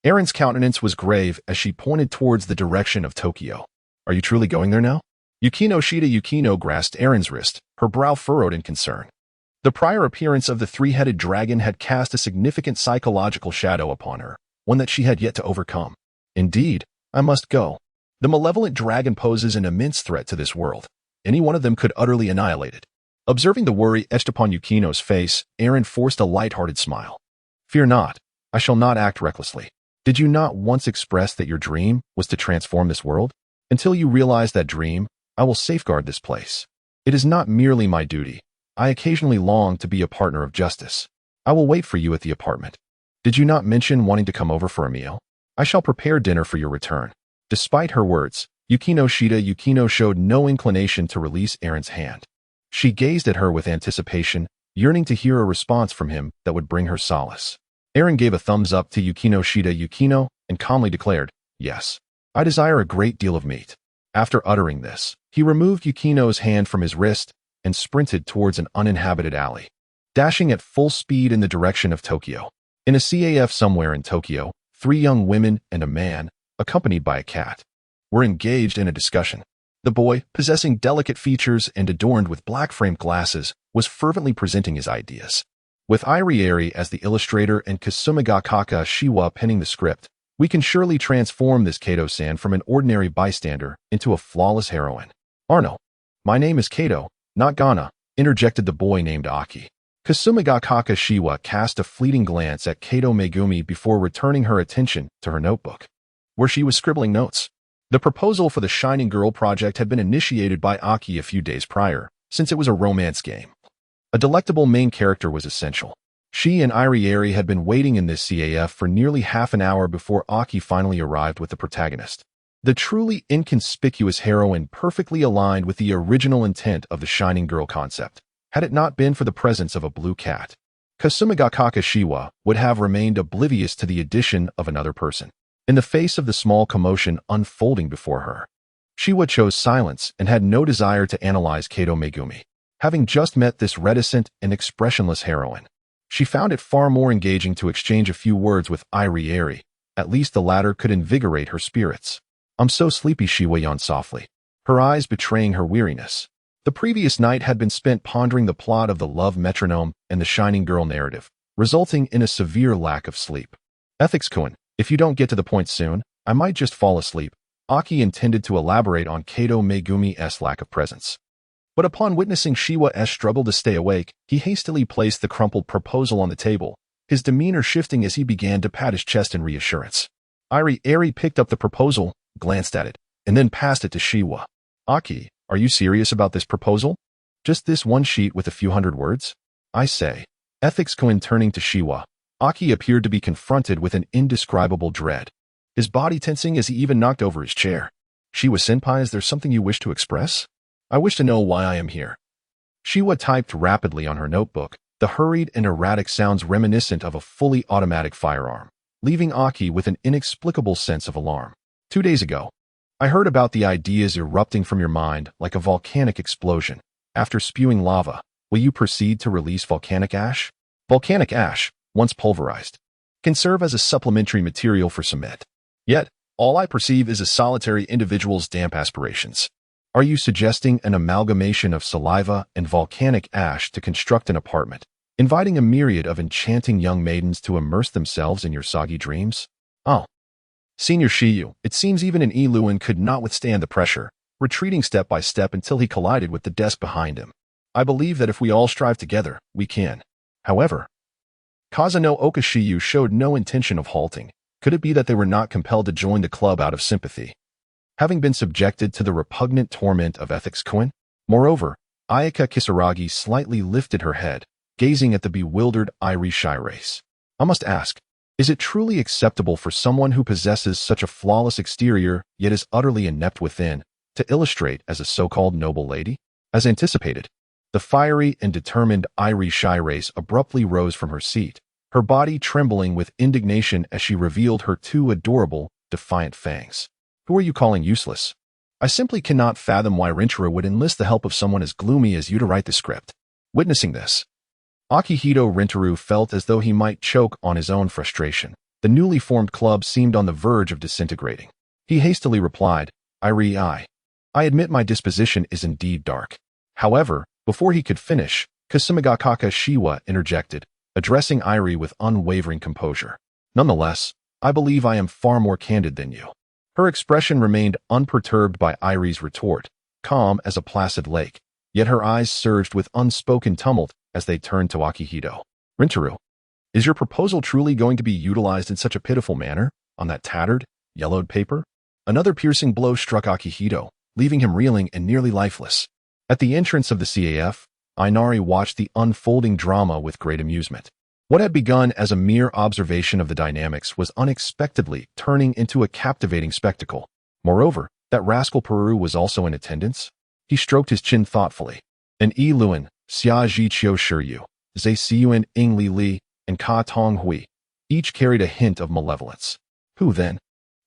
Erin's countenance was grave as she pointed towards the direction of Tokyo. Are you truly going there now? Yukino grasped Erin's wrist, her brow furrowed in concern. The prior appearance of the three-headed dragon had cast a significant psychological shadow upon her, one that she had yet to overcome. Indeed, I must go. The malevolent dragon poses an immense threat to this world. Any one of them could utterly annihilate it. Observing the worry etched upon Yukino's face, Erin forced a light-hearted smile. Fear not, I shall not act recklessly. Did you not once express that your dream was to transform this world? Until you realize that dream, I will safeguard this place. It is not merely my duty. I occasionally long to be a partner of justice. I will wait for you at the apartment. Did you not mention wanting to come over for a meal? I shall prepare dinner for your return. Despite her words, Yukino showed no inclination to release Erin's hand. She gazed at her with anticipation, yearning to hear a response from him that would bring her solace. Erin gave a thumbs up to Yukino and calmly declared, Yes. I desire a great deal of meat. After uttering this, he removed Yukino's hand from his wrist and sprinted towards an uninhabited alley, dashing at full speed in the direction of Tokyo. In a CAF somewhere in Tokyo, 3 young women and a man, accompanied by a cat, were engaged in a discussion. The boy, possessing delicate features and adorned with black-framed glasses, was fervently presenting his ideas. With Iri as the illustrator and Kasumigakaka Shiwa penning the script, we can surely transform this Kato-san from an ordinary bystander into a flawless heroine. Arno. My name is Kato, not Ghana, interjected the boy named Aki. Kasumigakaka Shiwa cast a fleeting glance at Kato Megumi before returning her attention to her notebook, where she was scribbling notes. The proposal for the Shining Girl project had been initiated by Aki a few days prior, since it was a romance game. A delectable main character was essential. She and Iri had been waiting in this CAF for nearly half an hour before Aki finally arrived with the protagonist. The truly inconspicuous heroine perfectly aligned with the original intent of the Shining Girl concept. Had it not been for the presence of a blue cat, Kasumigakaka Shiwa would have remained oblivious to the addition of another person. In the face of the small commotion unfolding before her, Shiwa chose silence and had no desire to analyze Kato Megumi. Having just met this reticent and expressionless heroine, she found it far more engaging to exchange a few words with Iri. At least the latter could invigorate her spirits. I'm so sleepy, Shiwa yawned softly, her eyes betraying her weariness. The previous night had been spent pondering the plot of the Love Metronome and the Shining Girl narrative, resulting in a severe lack of sleep. Ethics-kun, if you don't get to the point soon, I might just fall asleep. Aki intended to elaborate on Kato Megumi's lack of presence. But upon witnessing Shiwa's struggle to stay awake, he hastily placed the crumpled proposal on the table, his demeanor shifting as he began to pat his chest in reassurance. Iri picked up the proposal, glanced at it, and then passed it to Shiwa. Aki, are you serious about this proposal? Just this one sheet with a few hundred words? I say. Ethics-kun turning to Shiwa, Aki appeared to be confronted with an indescribable dread, his body tensing as he even knocked over his chair. Shiwa-senpai, is there something you wish to express? I wish to know why I am here. Shiwa typed rapidly on her notebook, the hurried and erratic sounds reminiscent of a fully automatic firearm, leaving Aki with an inexplicable sense of alarm. 2 days ago, I heard about the ideas erupting from your mind like a volcanic explosion. After spewing lava, will you proceed to release volcanic ash? Volcanic ash, once pulverized, can serve as a supplementary material for cement. Yet, all I perceive is a solitary individual's damp aspirations. Are you suggesting an amalgamation of saliva and volcanic ash to construct an apartment, inviting a myriad of enchanting young maidens to immerse themselves in your soggy dreams? Oh. Senior Shiyu, it seems even an Iluan could not withstand the pressure, retreating step by step until he collided with the desk behind him. I believe that if we all strive together, we can. However, Kazano Oka Shiyu showed no intention of halting. Could it be that they were not compelled to join the club out of sympathy, having been subjected to the repugnant torment of Ethics-kun? Moreover, Ayaka Kisaragi slightly lifted her head, gazing at the bewildered Iri Shirace. I must ask, is it truly acceptable for someone who possesses such a flawless exterior yet is utterly inept within, to illustrate as a so-called noble lady? As anticipated, the fiery and determined Iri Shirace abruptly rose from her seat, her body trembling with indignation as she revealed her 2 adorable, defiant fangs. Who are you calling useless? I simply cannot fathom why Rinchiro would enlist the help of someone as gloomy as you to write the script. Witnessing this, Akihito Rintaru felt as though he might choke on his own frustration. The newly formed club seemed on the verge of disintegrating. He hastily replied, I admit my disposition is indeed dark. However, before he could finish, Kasumigakaka Shiwa interjected, addressing Iri with unwavering composure. Nonetheless, I believe I am far more candid than you. Her expression remained unperturbed by Iri's retort, calm as a placid lake, yet her eyes surged with unspoken tumult as they turned to Akihito. Rintaru, is your proposal truly going to be utilized in such a pitiful manner, on that tattered, yellowed paper? Another piercing blow struck Akihito, leaving him reeling and nearly lifeless. At the entrance of the CAF, Inari watched the unfolding drama with great amusement. What had begun as a mere observation of the dynamics was unexpectedly turning into a captivating spectacle. Moreover, that rascal Peru was also in attendance. He stroked his chin thoughtfully. An Iluan, Xia Ji Chiu Shiryu, Zhe Xiyuan Ing Li Li, and Ka Tong Hui, each carried a hint of malevolence. Who then?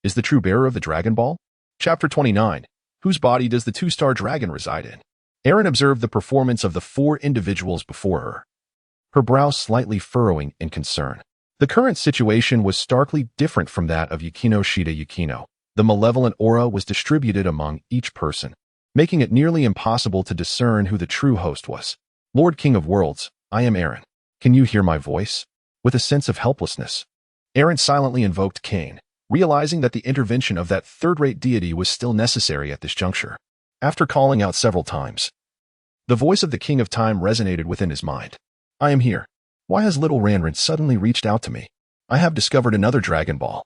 is the true bearer of the Dragon Ball? Chapter 29. Whose body does the two-star dragon reside in? Eren observed the performance of the four individuals before her, her brow slightly furrowing in concern. The current situation was starkly different from that of Yukino Shida Yukino. The malevolent aura was distributed among each person, making it nearly impossible to discern who the true host was. Lord King of Worlds, I am Eren. Can you hear my voice? With a sense of helplessness, Eren silently invoked Cain, realizing that the intervention of that third-rate deity was still necessary at this juncture. After calling out several times, the voice of the King of Time resonated within his mind. I am here. Why has little Ranran suddenly reached out to me? I have discovered another Dragon Ball,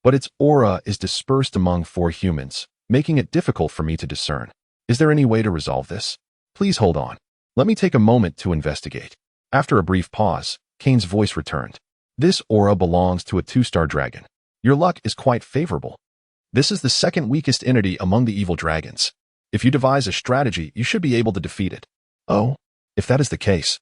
but its aura is dispersed among four humans, making it difficult for me to discern. Is there any way to resolve this? Please hold on. Let me take a moment to investigate. After a brief pause, Cain's voice returned. This aura belongs to a two-star dragon. Your luck is quite favorable. This is the second weakest entity among the evil dragons. If you devise a strategy, you should be able to defeat it. Oh, if that is the case,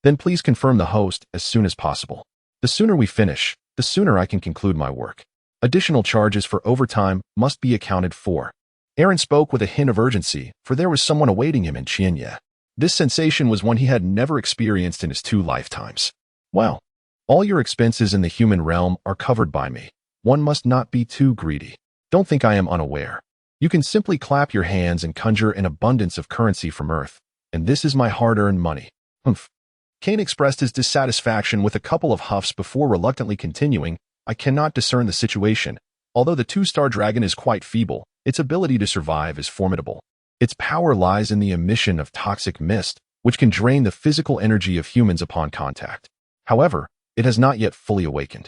then please confirm the host as soon as possible. The sooner we finish, the sooner I can conclude my work. Additional charges for overtime must be accounted for. Eren spoke with a hint of urgency, for there was someone awaiting him in Qianye. This sensation was one he had never experienced in his 2 lifetimes. Well, all your expenses in the human realm are covered by me. One must not be too greedy. Don't think I am unaware. You can simply clap your hands and conjure an abundance of currency from Earth, and this is my hard-earned money. Humph. Cain expressed his dissatisfaction with a couple of huffs before reluctantly continuing. I cannot discern the situation. Although the two-star dragon is quite feeble, its ability to survive is formidable. Its power lies in the emission of toxic mist, which can drain the physical energy of humans upon contact. However, it has not yet fully awakened.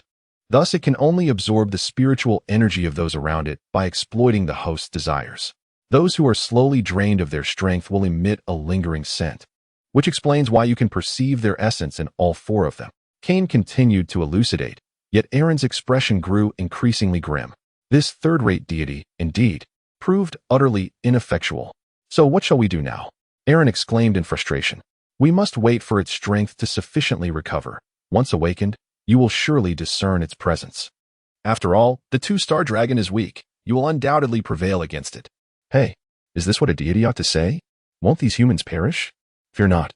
Thus, it can only absorb the spiritual energy of those around it by exploiting the host's desires. Those who are slowly drained of their strength will emit a lingering scent, which explains why you can perceive their essence in all four of them. Cain continued to elucidate, yet Eren's expression grew increasingly grim. This third-rate deity, indeed, proved utterly ineffectual. So what shall we do now? Eren exclaimed in frustration. We must wait for its strength to sufficiently recover. Once awakened, you will surely discern its presence. After all, the two-star dragon is weak. You will undoubtedly prevail against it. Hey, is this what a deity ought to say? Won't these humans perish? Fear not.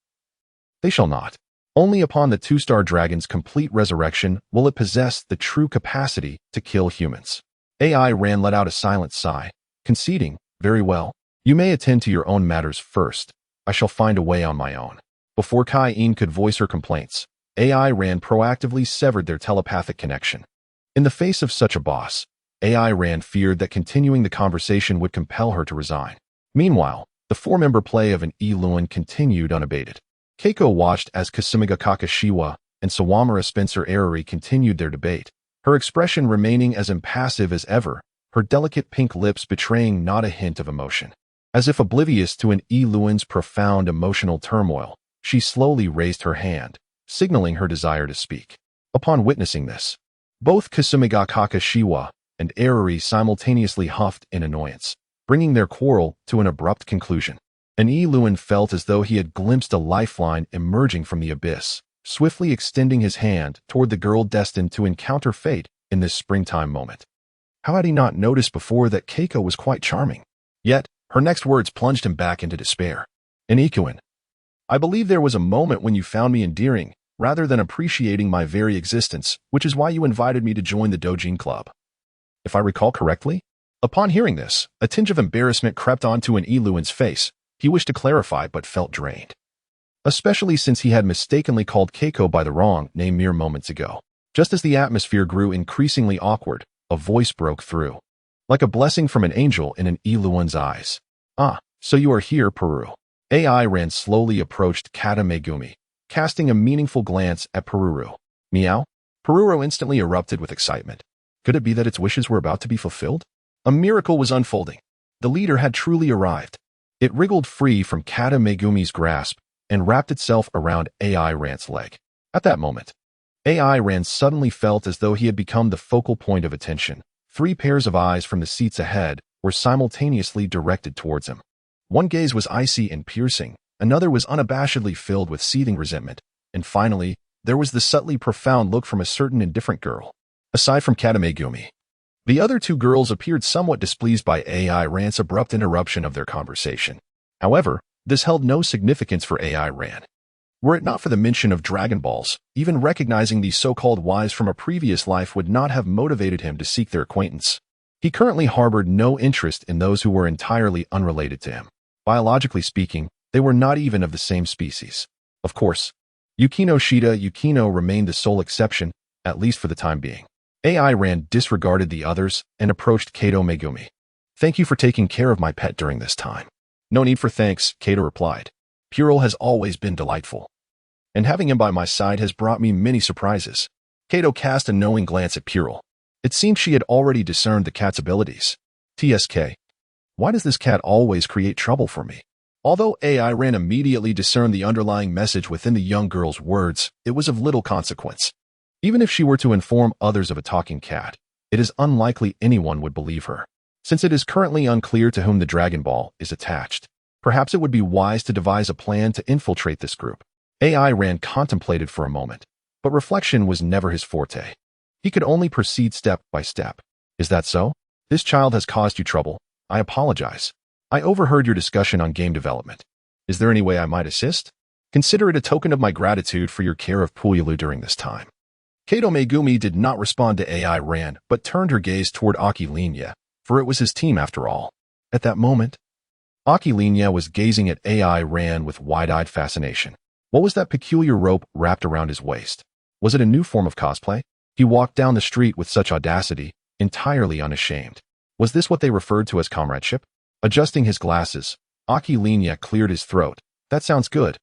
They shall not. Only upon the two-star dragon's complete resurrection will it possess the true capacity to kill humans. AI Ran let out a silent sigh, conceding, very well. You may attend to your own matters first. I shall find a way on my own. Before Kai-En could voice her complaints, AI Ran proactively severed their telepathic connection. In the face of such a boss, AI Ran feared that continuing the conversation would compel her to resign. Meanwhile, the four-member play of an Iluan continued unabated. Keiko watched as Kasumiga Kakashiwa and Sawamura Spencer Arari continued their debate, her expression remaining as impassive as ever, her delicate pink lips betraying not a hint of emotion. As if oblivious to an Iluan's profound emotional turmoil, she slowly raised her hand, signaling her desire to speak. Upon witnessing this, both Kasumiga Kakashiwa and Arari simultaneously huffed in annoyance, bringing their quarrel to an abrupt conclusion. An Iluan felt as though he had glimpsed a lifeline emerging from the abyss, swiftly extending his hand toward the girl destined to encounter fate in this springtime moment. How had he not noticed before that Keiko was quite charming? Yet, her next words plunged him back into despair. Inikuan, I believe there was a moment when you found me endearing, rather than appreciating my very existence, which is why you invited me to join the Dojin Club. If I recall correctly? Upon hearing this, a tinge of embarrassment crept onto an Iluan's face. He wished to clarify but felt drained, especially since he had mistakenly called Keiko by the wrong name mere moments ago. Just as the atmosphere grew increasingly awkward, a voice broke through, like a blessing from an angel in an Iluan's eyes. Ah, so you are here, Peru. AI Ran slowly approached Kata Megumi, casting a meaningful glance at Peruru. Meow? Peruru instantly erupted with excitement. Could it be that its wishes were about to be fulfilled? A miracle was unfolding. The leader had truly arrived. It wriggled free from Kata Megumi's grasp and wrapped itself around AI Ran's leg. At that moment, AI Ran suddenly felt as though he had become the focal point of attention. 3 pairs of eyes from the seats ahead were simultaneously directed towards him. One gaze was icy and piercing, another was unabashedly filled with seething resentment, and finally, there was the subtly profound look from a certain indifferent girl. Aside from Kata Megumi, The other two girls appeared somewhat displeased by AI Ran's abrupt interruption of their conversation. However, this held no significance for AI Ran. Were it not for the mention of Dragon Balls, even recognizing these so-called wives from a previous life would not have motivated him to seek their acquaintance. He currently harbored no interest in those who were entirely unrelated to him. Biologically speaking, they were not even of the same species. Of course, Yukino Shida Yukino remained the sole exception, at least for the time being. AI Ran disregarded the others and approached Kato Megumi. "Thank you for taking care of my pet during this time." "No need for thanks," Kato replied. "Puril has always been delightful, and having him by my side has brought me many surprises." Kato cast a knowing glance at Puril. It seemed she had already discerned the cat's abilities. TSK. Why does this cat always create trouble for me? Although AI Ran immediately discerned the underlying message within the young girl's words, it was of little consequence. Even if she were to inform others of a talking cat, it is unlikely anyone would believe her. Since it is currently unclear to whom the Dragon Ball is attached, perhaps it would be wise to devise a plan to infiltrate this group. AI Ran contemplated for a moment, but reflection was never his forte. He could only proceed step by step. "Is that so? This child has caused you trouble. I apologize. I overheard your discussion on game development. Is there any way I might assist? Consider it a token of my gratitude for your care of Puyulu during this time." Kato Megumi did not respond to AI Ran, but turned her gaze toward Akilinya, for it was his team after all. At that moment, Akilinya was gazing at AI Ran with wide-eyed fascination. What was that peculiar rope wrapped around his waist? Was it a new form of cosplay? He walked down the street with such audacity, entirely unashamed. Was this what they referred to as comradeship? Adjusting his glasses, Akilinya cleared his throat. "That sounds good.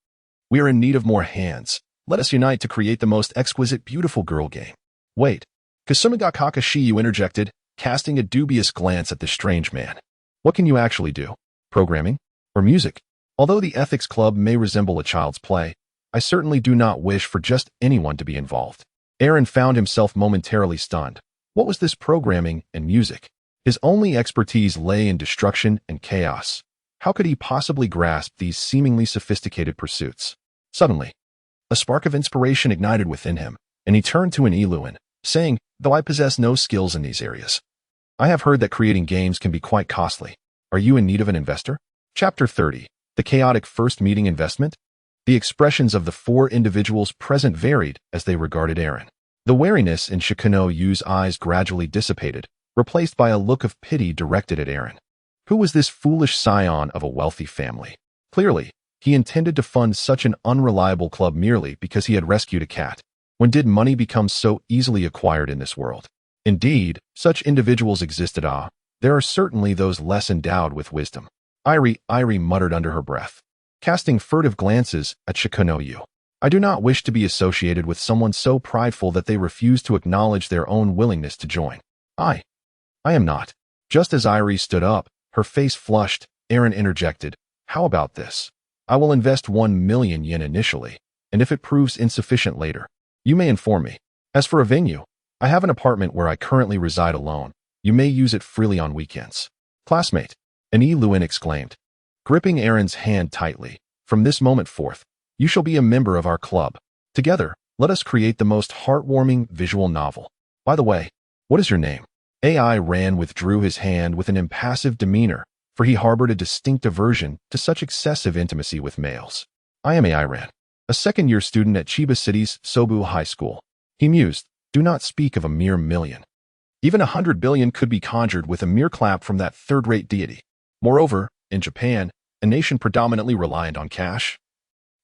We are in need of more hands. Let us unite to create the most exquisite, beautiful girl game." "Wait." Kasumiga Kakashiyu interjected, casting a dubious glance at the strange man. "What can you actually do? Programming? Or music? Although the ethics club may resemble a child's play, I certainly do not wish for just anyone to be involved." Aaron found himself momentarily stunned. What was this programming and music? His only expertise lay in destruction and chaos. How could he possibly grasp these seemingly sophisticated pursuits? Suddenly, a spark of inspiration ignited within him, and he turned to an Eluan, saying, "Though I possess no skills in these areas, I have heard that creating games can be quite costly. Are you in need of an investor?" Chapter 30. The Chaotic First Meeting Investment. The expressions of the four individuals present varied as they regarded Aaron. The wariness in Shikano Yu's eyes gradually dissipated, replaced by a look of pity directed at Aaron. Who was this foolish scion of a wealthy family? Clearly, he intended to fund such an unreliable club merely because he had rescued a cat. When did money become so easily acquired in this world? Indeed, such individuals existed. There are certainly those less endowed with wisdom. Irie muttered under her breath, casting furtive glances at Shikano Yu. "I do not wish to be associated with someone so prideful that they refuse to acknowledge their own willingness to join. I am not." Just as Irie stood up, her face flushed, Aaron interjected, "How about this? I will invest 1 million yen initially, and if it proves insufficient later, you may inform me. As for a venue, I have an apartment where I currently reside alone. You may use it freely on weekends." "Classmate," an Eluan exclaimed, gripping Aaron's hand tightly, "from this moment forth, you shall be a member of our club. Together, let us create the most heartwarming visual novel. By the way, what is your name?" AI Ran withdrew his hand with an impassive demeanor, for he harbored a distinct aversion to such excessive intimacy with males. "I am AI Ran, a second-year student at Chiba City's Sobu High School." He mused, "Do not speak of a mere million. Even 100 billion could be conjured with a mere clap from that third-rate deity. Moreover, in Japan, a nation predominantly reliant on cash,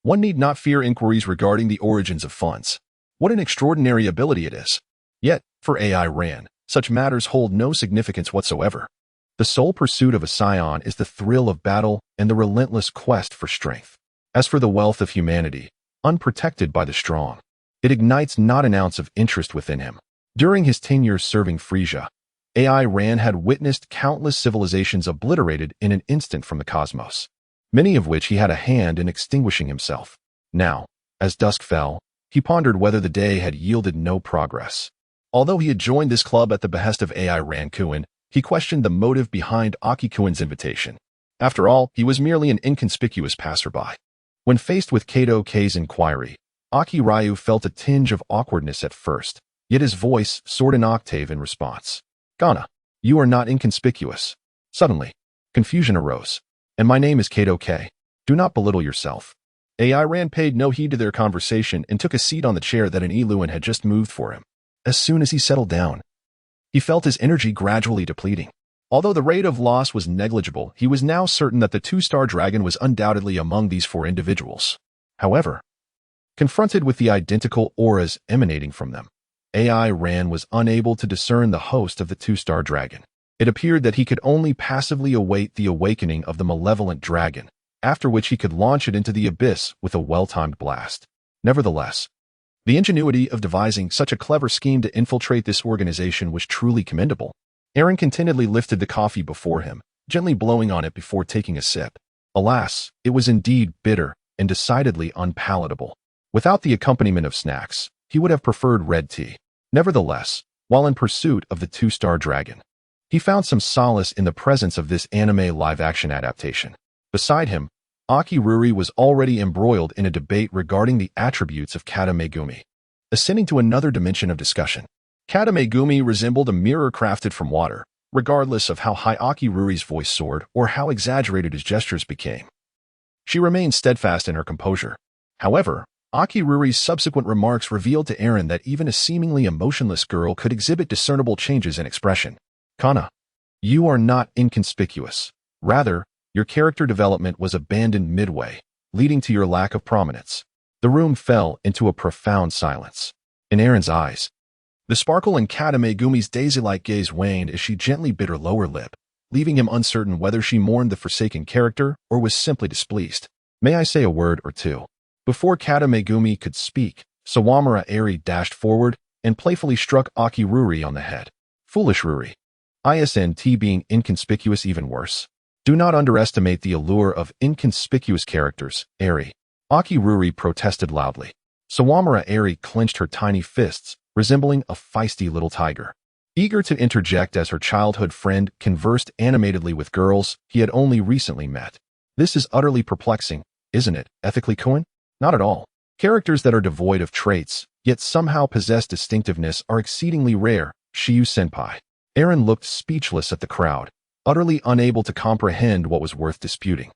one need not fear inquiries regarding the origins of funds. What an extraordinary ability it is. Yet, for AI Ran, such matters hold no significance whatsoever. The sole pursuit of a scion is the thrill of battle and the relentless quest for strength. As for the wealth of humanity, unprotected by the strong, it ignites not an ounce of interest within him. During his 10 years serving Frisia, AI Ran had witnessed countless civilizations obliterated in an instant from the cosmos, many of which he had a hand in extinguishing himself. Now, as dusk fell, he pondered whether the day had yielded no progress. Although he had joined this club at the behest of AI Ran-kun, he questioned the motive behind Aki-kun's invitation. After all, he was merely an inconspicuous passerby. When faced with Kato K's inquiry, Aki Ryu felt a tinge of awkwardness at first, yet his voice soared an octave in response. Ghana, you are not inconspicuous. Suddenly, confusion arose. And my name is Kato K. Do not belittle yourself. AI Ran paid no heed to their conversation and took a seat on the chair that an Eluan had just moved for him. As soon as he settled down, he felt his energy gradually depleting. Although the rate of loss was negligible, he was now certain that the two-star dragon was undoubtedly among these four individuals. However, confronted with the identical auras emanating from them, AI Ran was unable to discern the host of the two-star dragon. It appeared that he could only passively await the awakening of the malevolent dragon, after which he could launch it into the abyss with a well-timed blast. Nevertheless, the ingenuity of devising such a clever scheme to infiltrate this organization was truly commendable. Aaron contentedly lifted the coffee before him, gently blowing on it before taking a sip. Alas, it was indeed bitter and decidedly unpalatable. Without the accompaniment of snacks, he would have preferred red tea. Nevertheless, while in pursuit of the two-star dragon, he found some solace in the presence of this anime live-action adaptation. Beside him, Aki Ruri was already embroiled in a debate regarding the attributes of Kata Megumi. Ascending to another dimension of discussion, Kata Megumi resembled a mirror crafted from water, regardless of how high Aki Ruri's voice soared or how exaggerated his gestures became. She remained steadfast in her composure. However, Aki Ruri's subsequent remarks revealed to Aaron that even a seemingly emotionless girl could exhibit discernible changes in expression. Kana, you are not inconspicuous. Rather, your character development was abandoned midway, leading to your lack of prominence. The room fell into a profound silence. In Aaron's eyes, the sparkle in Kata Megumi's daisy-like gaze waned as she gently bit her lower lip, leaving him uncertain whether she mourned the forsaken character or was simply displeased. May I say a word or two? Before Kata Megumi could speak, Sawamura Eri dashed forward and playfully struck Aki Ruri on the head. Foolish Ruri. ISNT being inconspicuous even worse. Do not underestimate the allure of inconspicuous characters, Eri. Aki Ruri protested loudly. Sawamura Eri clenched her tiny fists, resembling a feisty little tiger. Eager to interject as her childhood friend conversed animatedly with girls he had only recently met. This is utterly perplexing, isn't it, ethically Koen? Not at all. Characters that are devoid of traits, yet somehow possess distinctiveness are exceedingly rare, Shiyu-senpai. Aaron looked speechless at the crowd, utterly unable to comprehend what was worth disputing.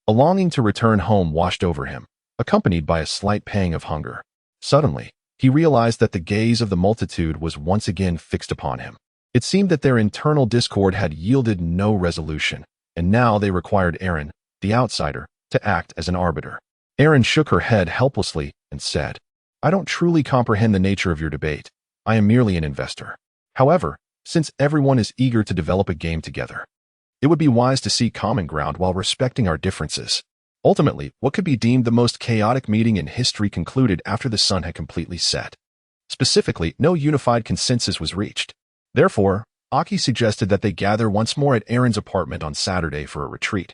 A longing to return home washed over him, accompanied by a slight pang of hunger. Suddenly, he realized that the gaze of the multitude was once again fixed upon him. It seemed that their internal discord had yielded no resolution, and now they required Aaron, the outsider, to act as an arbiter. Aaron shook her head helplessly and said, I don't truly comprehend the nature of your debate. I am merely an investor. However, since everyone is eager to develop a game together, it would be wise to seek common ground while respecting our differences. Ultimately, what could be deemed the most chaotic meeting in history concluded after the sun had completely set. Specifically, no unified consensus was reached. Therefore, Aki suggested that they gather once more at Aaron's apartment on Saturday for a retreat,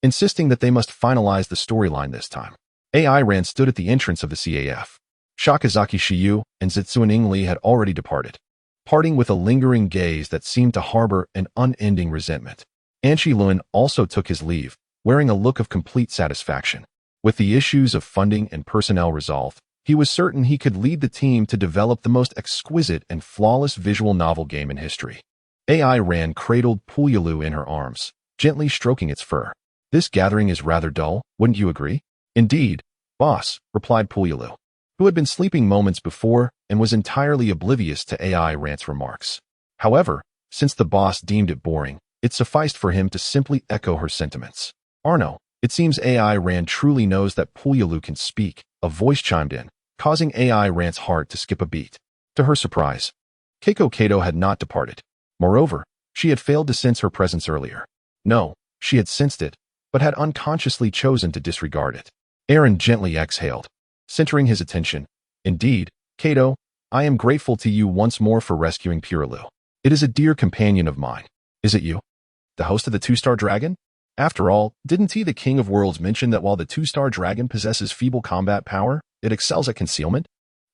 insisting that they must finalize the storyline this time. AI Ran stood at the entrance of the CAF. Shakazaki Shiyu and Zetsuan Li had already departed, parting with a lingering gaze that seemed to harbor an unending resentment. Anshi Lun also took his leave, wearing a look of complete satisfaction. With the issues of funding and personnel resolved, he was certain he could lead the team to develop the most exquisite and flawless visual novel game in history. AI Ran cradled Puyalu in her arms, gently stroking its fur. This gathering is rather dull, wouldn't you agree? Indeed, boss, replied Puyalu, who had been sleeping moments before and was entirely oblivious to AI Ran's remarks. However, since the boss deemed it boring, it sufficed for him to simply echo her sentiments. Arno, it seems AI Ran truly knows that Puyalu can speak, a voice chimed in, causing AI Ran's heart to skip a beat. To her surprise, Keiko Kato had not departed. Moreover, she had failed to sense her presence earlier. No, she had sensed it, but had unconsciously chosen to disregard it. Aaron gently exhaled, centering his attention. Indeed, Kato, I am grateful to you once more for rescuing Puyalu. It is a dear companion of mine. Is it you? The host of the two-star dragon? After all, didn't he, the King of Worlds, mention that while the two-star dragon possesses feeble combat power, it excels at concealment?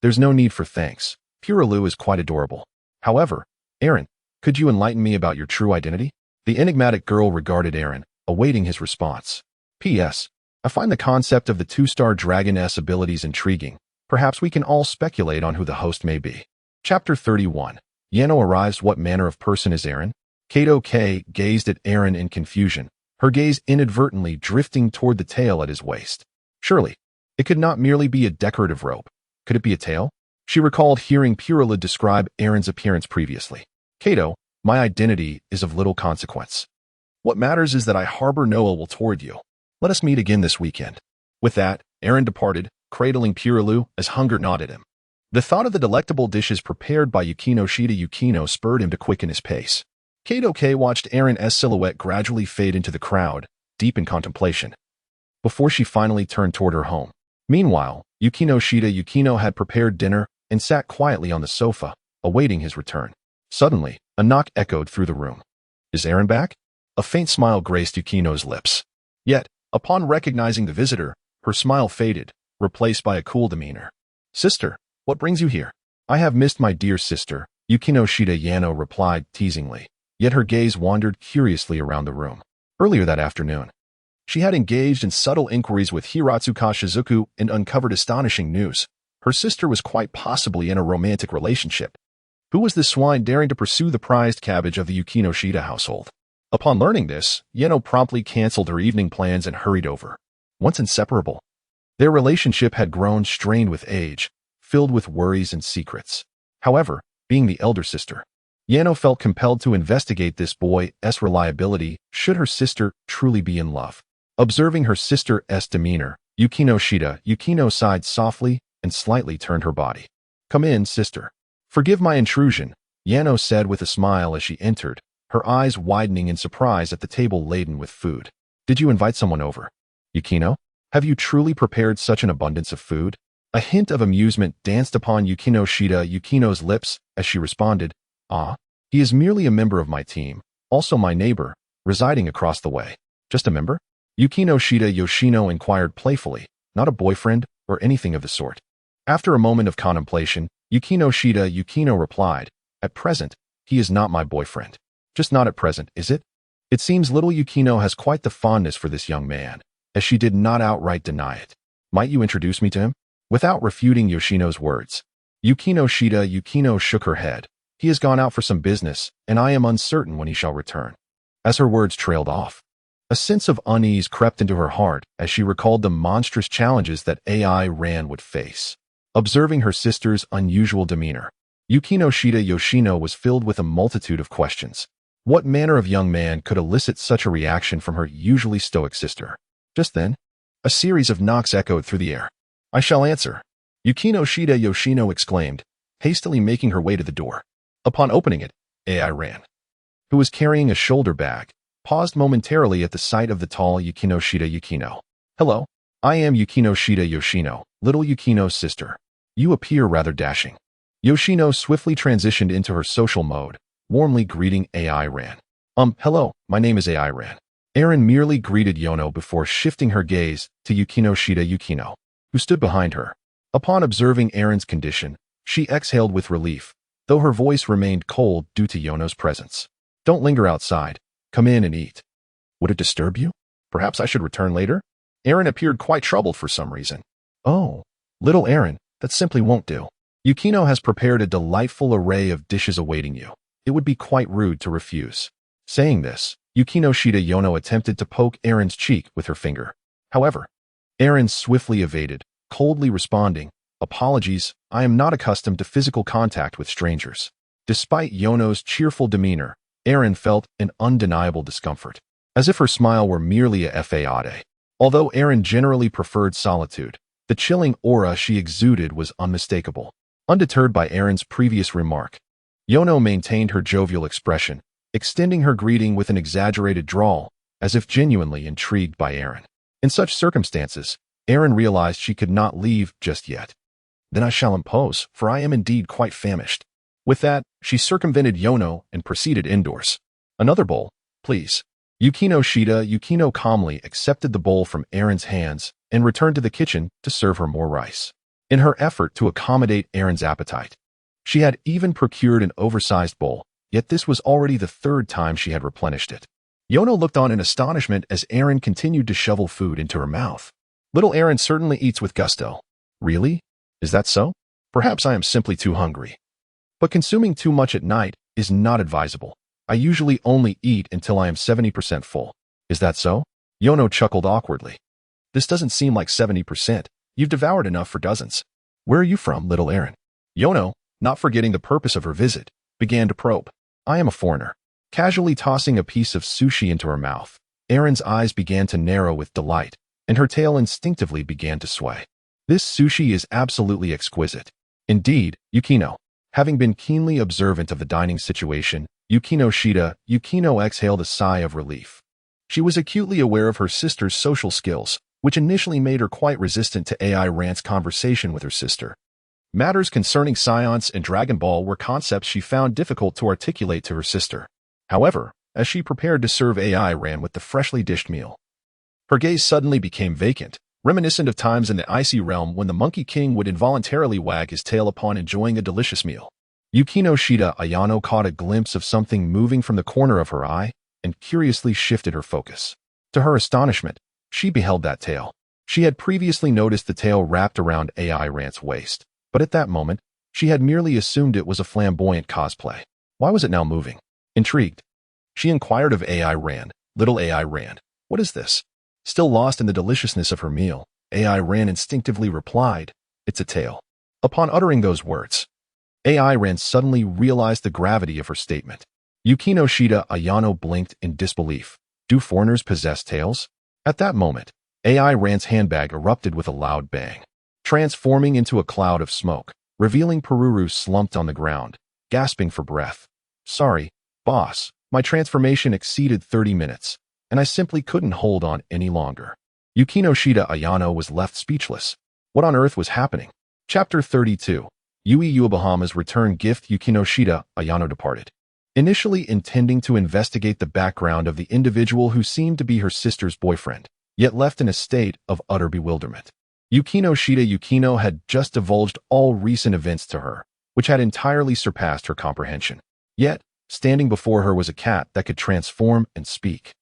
There's no need for thanks. Puyalu is quite adorable. However, Aaron, could you enlighten me about your true identity? The enigmatic girl regarded Aaron, awaiting his response. P.S. I find the concept of the two-star dragon's abilities intriguing. Perhaps we can all speculate on who the host may be. Chapter 31. Yano arrives. What manner of person is Aaron? Kato K gazed at Aaron in confusion, her gaze inadvertently drifting toward the tail at his waist. Surely, it could not merely be a decorative rope. Could it be a tail? She recalled hearing Purila describe Aaron's appearance previously. Kato, my identity is of little consequence. What matters is that I harbor no ill will toward you. Let us meet again this weekend. With that, Aaron departed, cradling Purilu as hunger gnawed at him. The thought of the delectable dishes prepared by Yukino spurred him to quicken his pace. Kato K watched Aaron's silhouette gradually fade into the crowd, deep in contemplation, before she finally turned toward her home. Meanwhile, Yukino had prepared dinner and sat quietly on the sofa, awaiting his return. Suddenly, a knock echoed through the room. Is Aaron back? A faint smile graced Yukino's lips. Yet, upon recognizing the visitor, her smile faded, replaced by a cool demeanor. Sister, what brings you here? I have missed my dear sister, Yano replied teasingly, yet her gaze wandered curiously around the room. Earlier that afternoon, she had engaged in subtle inquiries with Hiratsuka Shizuku and uncovered astonishing news. Her sister was quite possibly in a romantic relationship. Who was this swine daring to pursue the prized cabbage of the Yukino household? Upon learning this, Yano promptly canceled her evening plans and hurried over. Once inseparable, their relationship had grown strained with age, filled with worries and secrets. However, being the elder sister, Yano felt compelled to investigate this boy's reliability should her sister truly be in love. Observing her sister's demeanor, Yukino sighed softly and slightly turned her body. Come in, sister. Forgive my intrusion, Yano said with a smile as she entered, her eyes widening in surprise at the table laden with food. Did you invite someone over? Yukino, have you truly prepared such an abundance of food? A hint of amusement danced upon Yukino's lips as she responded, Ah, he is merely a member of my team, also my neighbor, residing across the way. Just a member? Yoshino inquired playfully, not a boyfriend or anything of the sort. After a moment of contemplation, Yukino replied, At present, he is not my boyfriend. Just not at present, is it? It seems little Yukino has quite the fondness for this young man, as she did not outright deny it. Might you introduce me to him? Without refuting Yoshino's words, Yukino shook her head. He has gone out for some business, and I am uncertain when he shall return. As her words trailed off, a sense of unease crept into her heart as she recalled the monstrous challenges that Ran would face. Observing her sister's unusual demeanor, Yoshino was filled with a multitude of questions. What manner of young man could elicit such a reaction from her usually stoic sister? Just then, a series of knocks echoed through the air. I shall answer, Yoshino exclaimed, hastily making her way to the door. Upon opening it, Ran, who was carrying a shoulder bag, paused momentarily at the sight of the tall Yukino. Hello, I am Yoshino, little Yukino's sister. You appear rather dashing. Yoshino swiftly transitioned into her social mode, warmly greeting Ran. Hello, my name is Ran. Aaron merely greeted Yono before shifting her gaze to Yukino, who stood behind her. Upon observing Aaron's condition, she exhaled with relief, though her voice remained cold due to Yono's presence. Don't linger outside. Come in and eat. Would it disturb you? Perhaps I should return later? Aaron appeared quite troubled for some reason. Oh, little Aaron, that simply won't do. Yukino has prepared a delightful array of dishes awaiting you. It would be quite rude to refuse. Saying this, Yono attempted to poke Aaron's cheek with her finger. However, Aaron swiftly evaded, coldly responding, Apologies, I am not accustomed to physical contact with strangers. Despite Yono's cheerful demeanor, Aaron felt an undeniable discomfort, as if her smile were merely a fade. Although Aaron generally preferred solitude, the chilling aura she exuded was unmistakable. Undeterred by Aaron's previous remark, Yono maintained her jovial expression, extending her greeting with an exaggerated drawl, as if genuinely intrigued by Aaron. In such circumstances, Aaron realized she could not leave just yet. Then I shall impose, for I am indeed quite famished. With that, she circumvented Yono and proceeded indoors. Another bowl, please. Yukino calmly accepted the bowl from Aaron's hands and returned to the kitchen to serve her more rice. In her effort to accommodate Aaron's appetite, she had even procured an oversized bowl, yet this was already the third time she had replenished it. Yono looked on in astonishment as Aaron continued to shovel food into her mouth. Little Aaron certainly eats with gusto. Really? Is that so? Perhaps I am simply too hungry. But consuming too much at night is not advisable. I usually only eat until I am 70% full. Is that so? Yono chuckled awkwardly. This doesn't seem like 70%. You've devoured enough for dozens. Where are you from, little Aaron? Yono, not forgetting the purpose of her visit, began to probe. I am a foreigner. Casually tossing a piece of sushi into her mouth, Aaron's eyes began to narrow with delight, and her tail instinctively began to sway. This sushi is absolutely exquisite. Indeed, Yukino. Having been keenly observant of the dining situation, Yukino exhaled a sigh of relief. She was acutely aware of her sister's social skills, which initially made her quite resistant to AI Rant's conversation with her sister. Matters concerning science and Dragon Ball were concepts she found difficult to articulate to her sister. However, as she prepared to serve AI Ran with the freshly dished meal, her gaze suddenly became vacant, reminiscent of times in the icy realm when the Monkey King would involuntarily wag his tail upon enjoying a delicious meal. Yukino Shida Ayano caught a glimpse of something moving from the corner of her eye and curiously shifted her focus. To her astonishment, she beheld that tail. She had previously noticed the tail wrapped around AI Rant's waist, but at that moment, she had merely assumed it was a flamboyant cosplay. Why was it now moving? Intrigued, she inquired of AI Rand, little AI Rand, what is this? Still lost in the deliciousness of her meal, AI Rand instinctively replied, it's a tail. Upon uttering those words, AI Rand suddenly realized the gravity of her statement. Yukino Shida Ayano blinked in disbelief. Do foreigners possess tails? At that moment, AI Rand's handbag erupted with a loud bang, transforming into a cloud of smoke, revealing Pururu slumped on the ground, gasping for breath. Sorry, boss, my transformation exceeded 30 minutes, and I simply couldn't hold on any longer. Yukino Shida Ayano was left speechless. What on earth was happening? Chapter 32. Yui Uebahama's return gift. Yukino Shida Ayano departed, initially intending to investigate the background of the individual who seemed to be her sister's boyfriend, yet left in a state of utter bewilderment. Yukino Shida Yukino had just divulged all recent events to her, which had entirely surpassed her comprehension. Yet, standing before her was a cat that could transform and speak,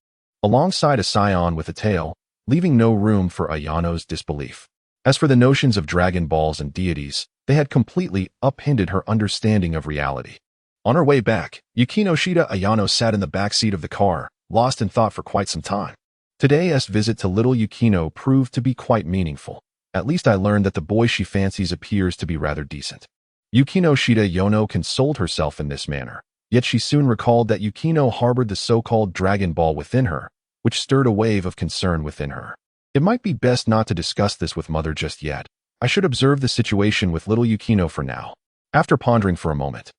alongside a Saiyan with a tail, leaving no room for Ayano's disbelief. As for the notions of Dragon Balls and deities, they had completely upended her understanding of reality. On her way back, Yukino Shida Ayano sat in the back seat of the car, lost in thought for quite some time. Today's visit to little Yukino proved to be quite meaningful. At least I learned that the boy she fancies appears to be rather decent. Yukino Shida Yono consoled herself in this manner, yet she soon recalled that Yukino harbored the so-called Dragon Ball within her, which stirred a wave of concern within her. It might be best not to discuss this with mother just yet. I should observe the situation with little Yukino for now. After pondering for a moment,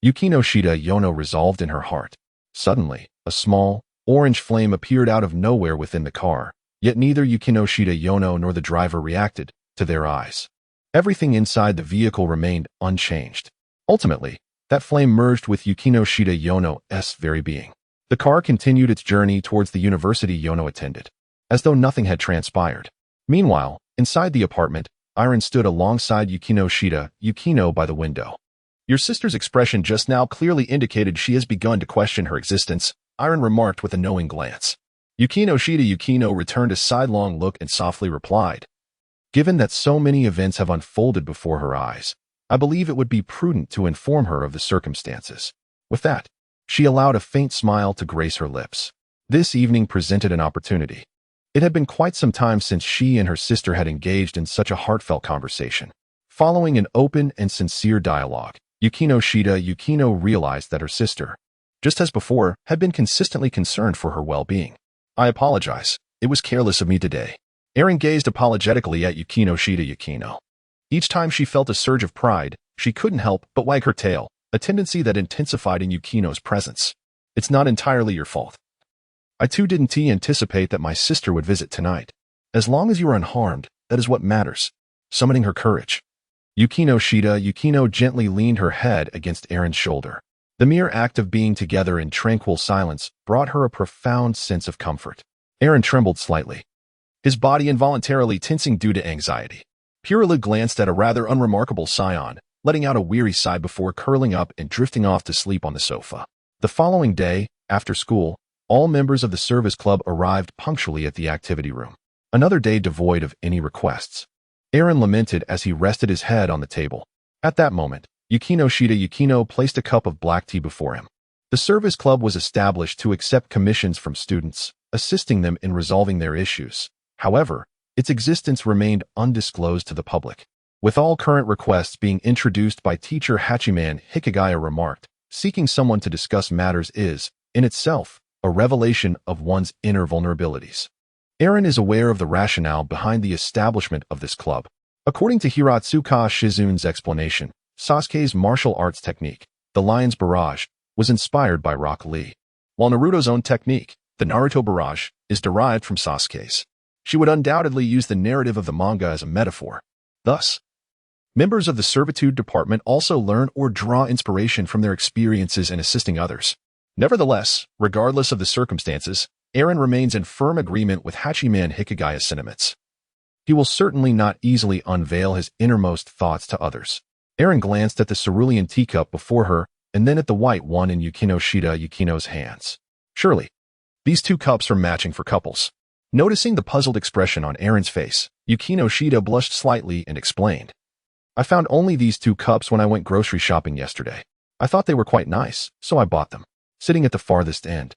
Yukino Shida Yono resolved in her heart. Suddenly, a small, orange flame appeared out of nowhere within the car, yet neither Yukino Shida Yono nor the driver reacted to their eyes. Everything inside the vehicle remained unchanged. Ultimately, that flame merged with Yukino Shida Yono's very being. The car continued its journey towards the university Yono attended, as though nothing had transpired. Meanwhile, inside the apartment, Iron stood alongside Yukino Shida Yukino by the window. Your sister's expression just now clearly indicated she has begun to question her existence, Iron remarked with a knowing glance. Yukino Shida Yukino returned a sidelong look and softly replied, given that so many events have unfolded before her eyes, I believe it would be prudent to inform her of the circumstances. With that, she allowed a faint smile to grace her lips. This evening presented an opportunity. It had been quite some time since she and her sister had engaged in such a heartfelt conversation. Following an open and sincere dialogue, Yukino Shida Yukino realized that her sister, just as before, had been consistently concerned for her well-being. I apologize. It was careless of me today. Erin gazed apologetically at Yukino Shida Yukino. Each time she felt a surge of pride, she couldn't help but wag her tail, a tendency that intensified in Yukino's presence. It's not entirely your fault. I too didn't anticipate that my sister would visit tonight. As long as you are unharmed, that is what matters. Summoning her courage, Yukino Shida Yukino gently leaned her head against Erin's shoulder. The mere act of being together in tranquil silence brought her a profound sense of comfort. Erin trembled slightly, his body involuntarily tensing due to anxiety. Purulu glanced at a rather unremarkable Saiyan, letting out a weary sigh before curling up and drifting off to sleep on the sofa. The following day, after school, all members of the service club arrived punctually at the activity room. Another day devoid of any requests. Aaron lamented as he rested his head on the table. At that moment, Yukino placed a cup of black tea before him. The service club was established to accept commissions from students, assisting them in resolving their issues. However, its existence remained undisclosed to the public. With all current requests being introduced by teacher Hachiman, Hikigaya remarked, seeking someone to discuss matters is, in itself, a revelation of one's inner vulnerabilities. Eren is aware of the rationale behind the establishment of this club. According to Hiratsuka Shizun's explanation, Sasuke's martial arts technique, the Lion's Barrage, was inspired by Rock Lee, while Naruto's own technique, the Naruto Barrage, is derived from Sasuke's. She would undoubtedly use the narrative of the manga as a metaphor. Thus, members of the Servitude Department also learn or draw inspiration from their experiences in assisting others. Nevertheless, regardless of the circumstances, Eren remains in firm agreement with Hachiman Hikigaya's sentiments. He will certainly not easily unveil his innermost thoughts to others. Eren glanced at the cerulean teacup before her and then at the white one in Yukino's hands. Surely, these two cups are matching for couples. Noticing the puzzled expression on Eren's face, Yukino blushed slightly and explained. I found only these two cups when I went grocery shopping yesterday. I thought they were quite nice, so I bought them. Sitting at the farthest end,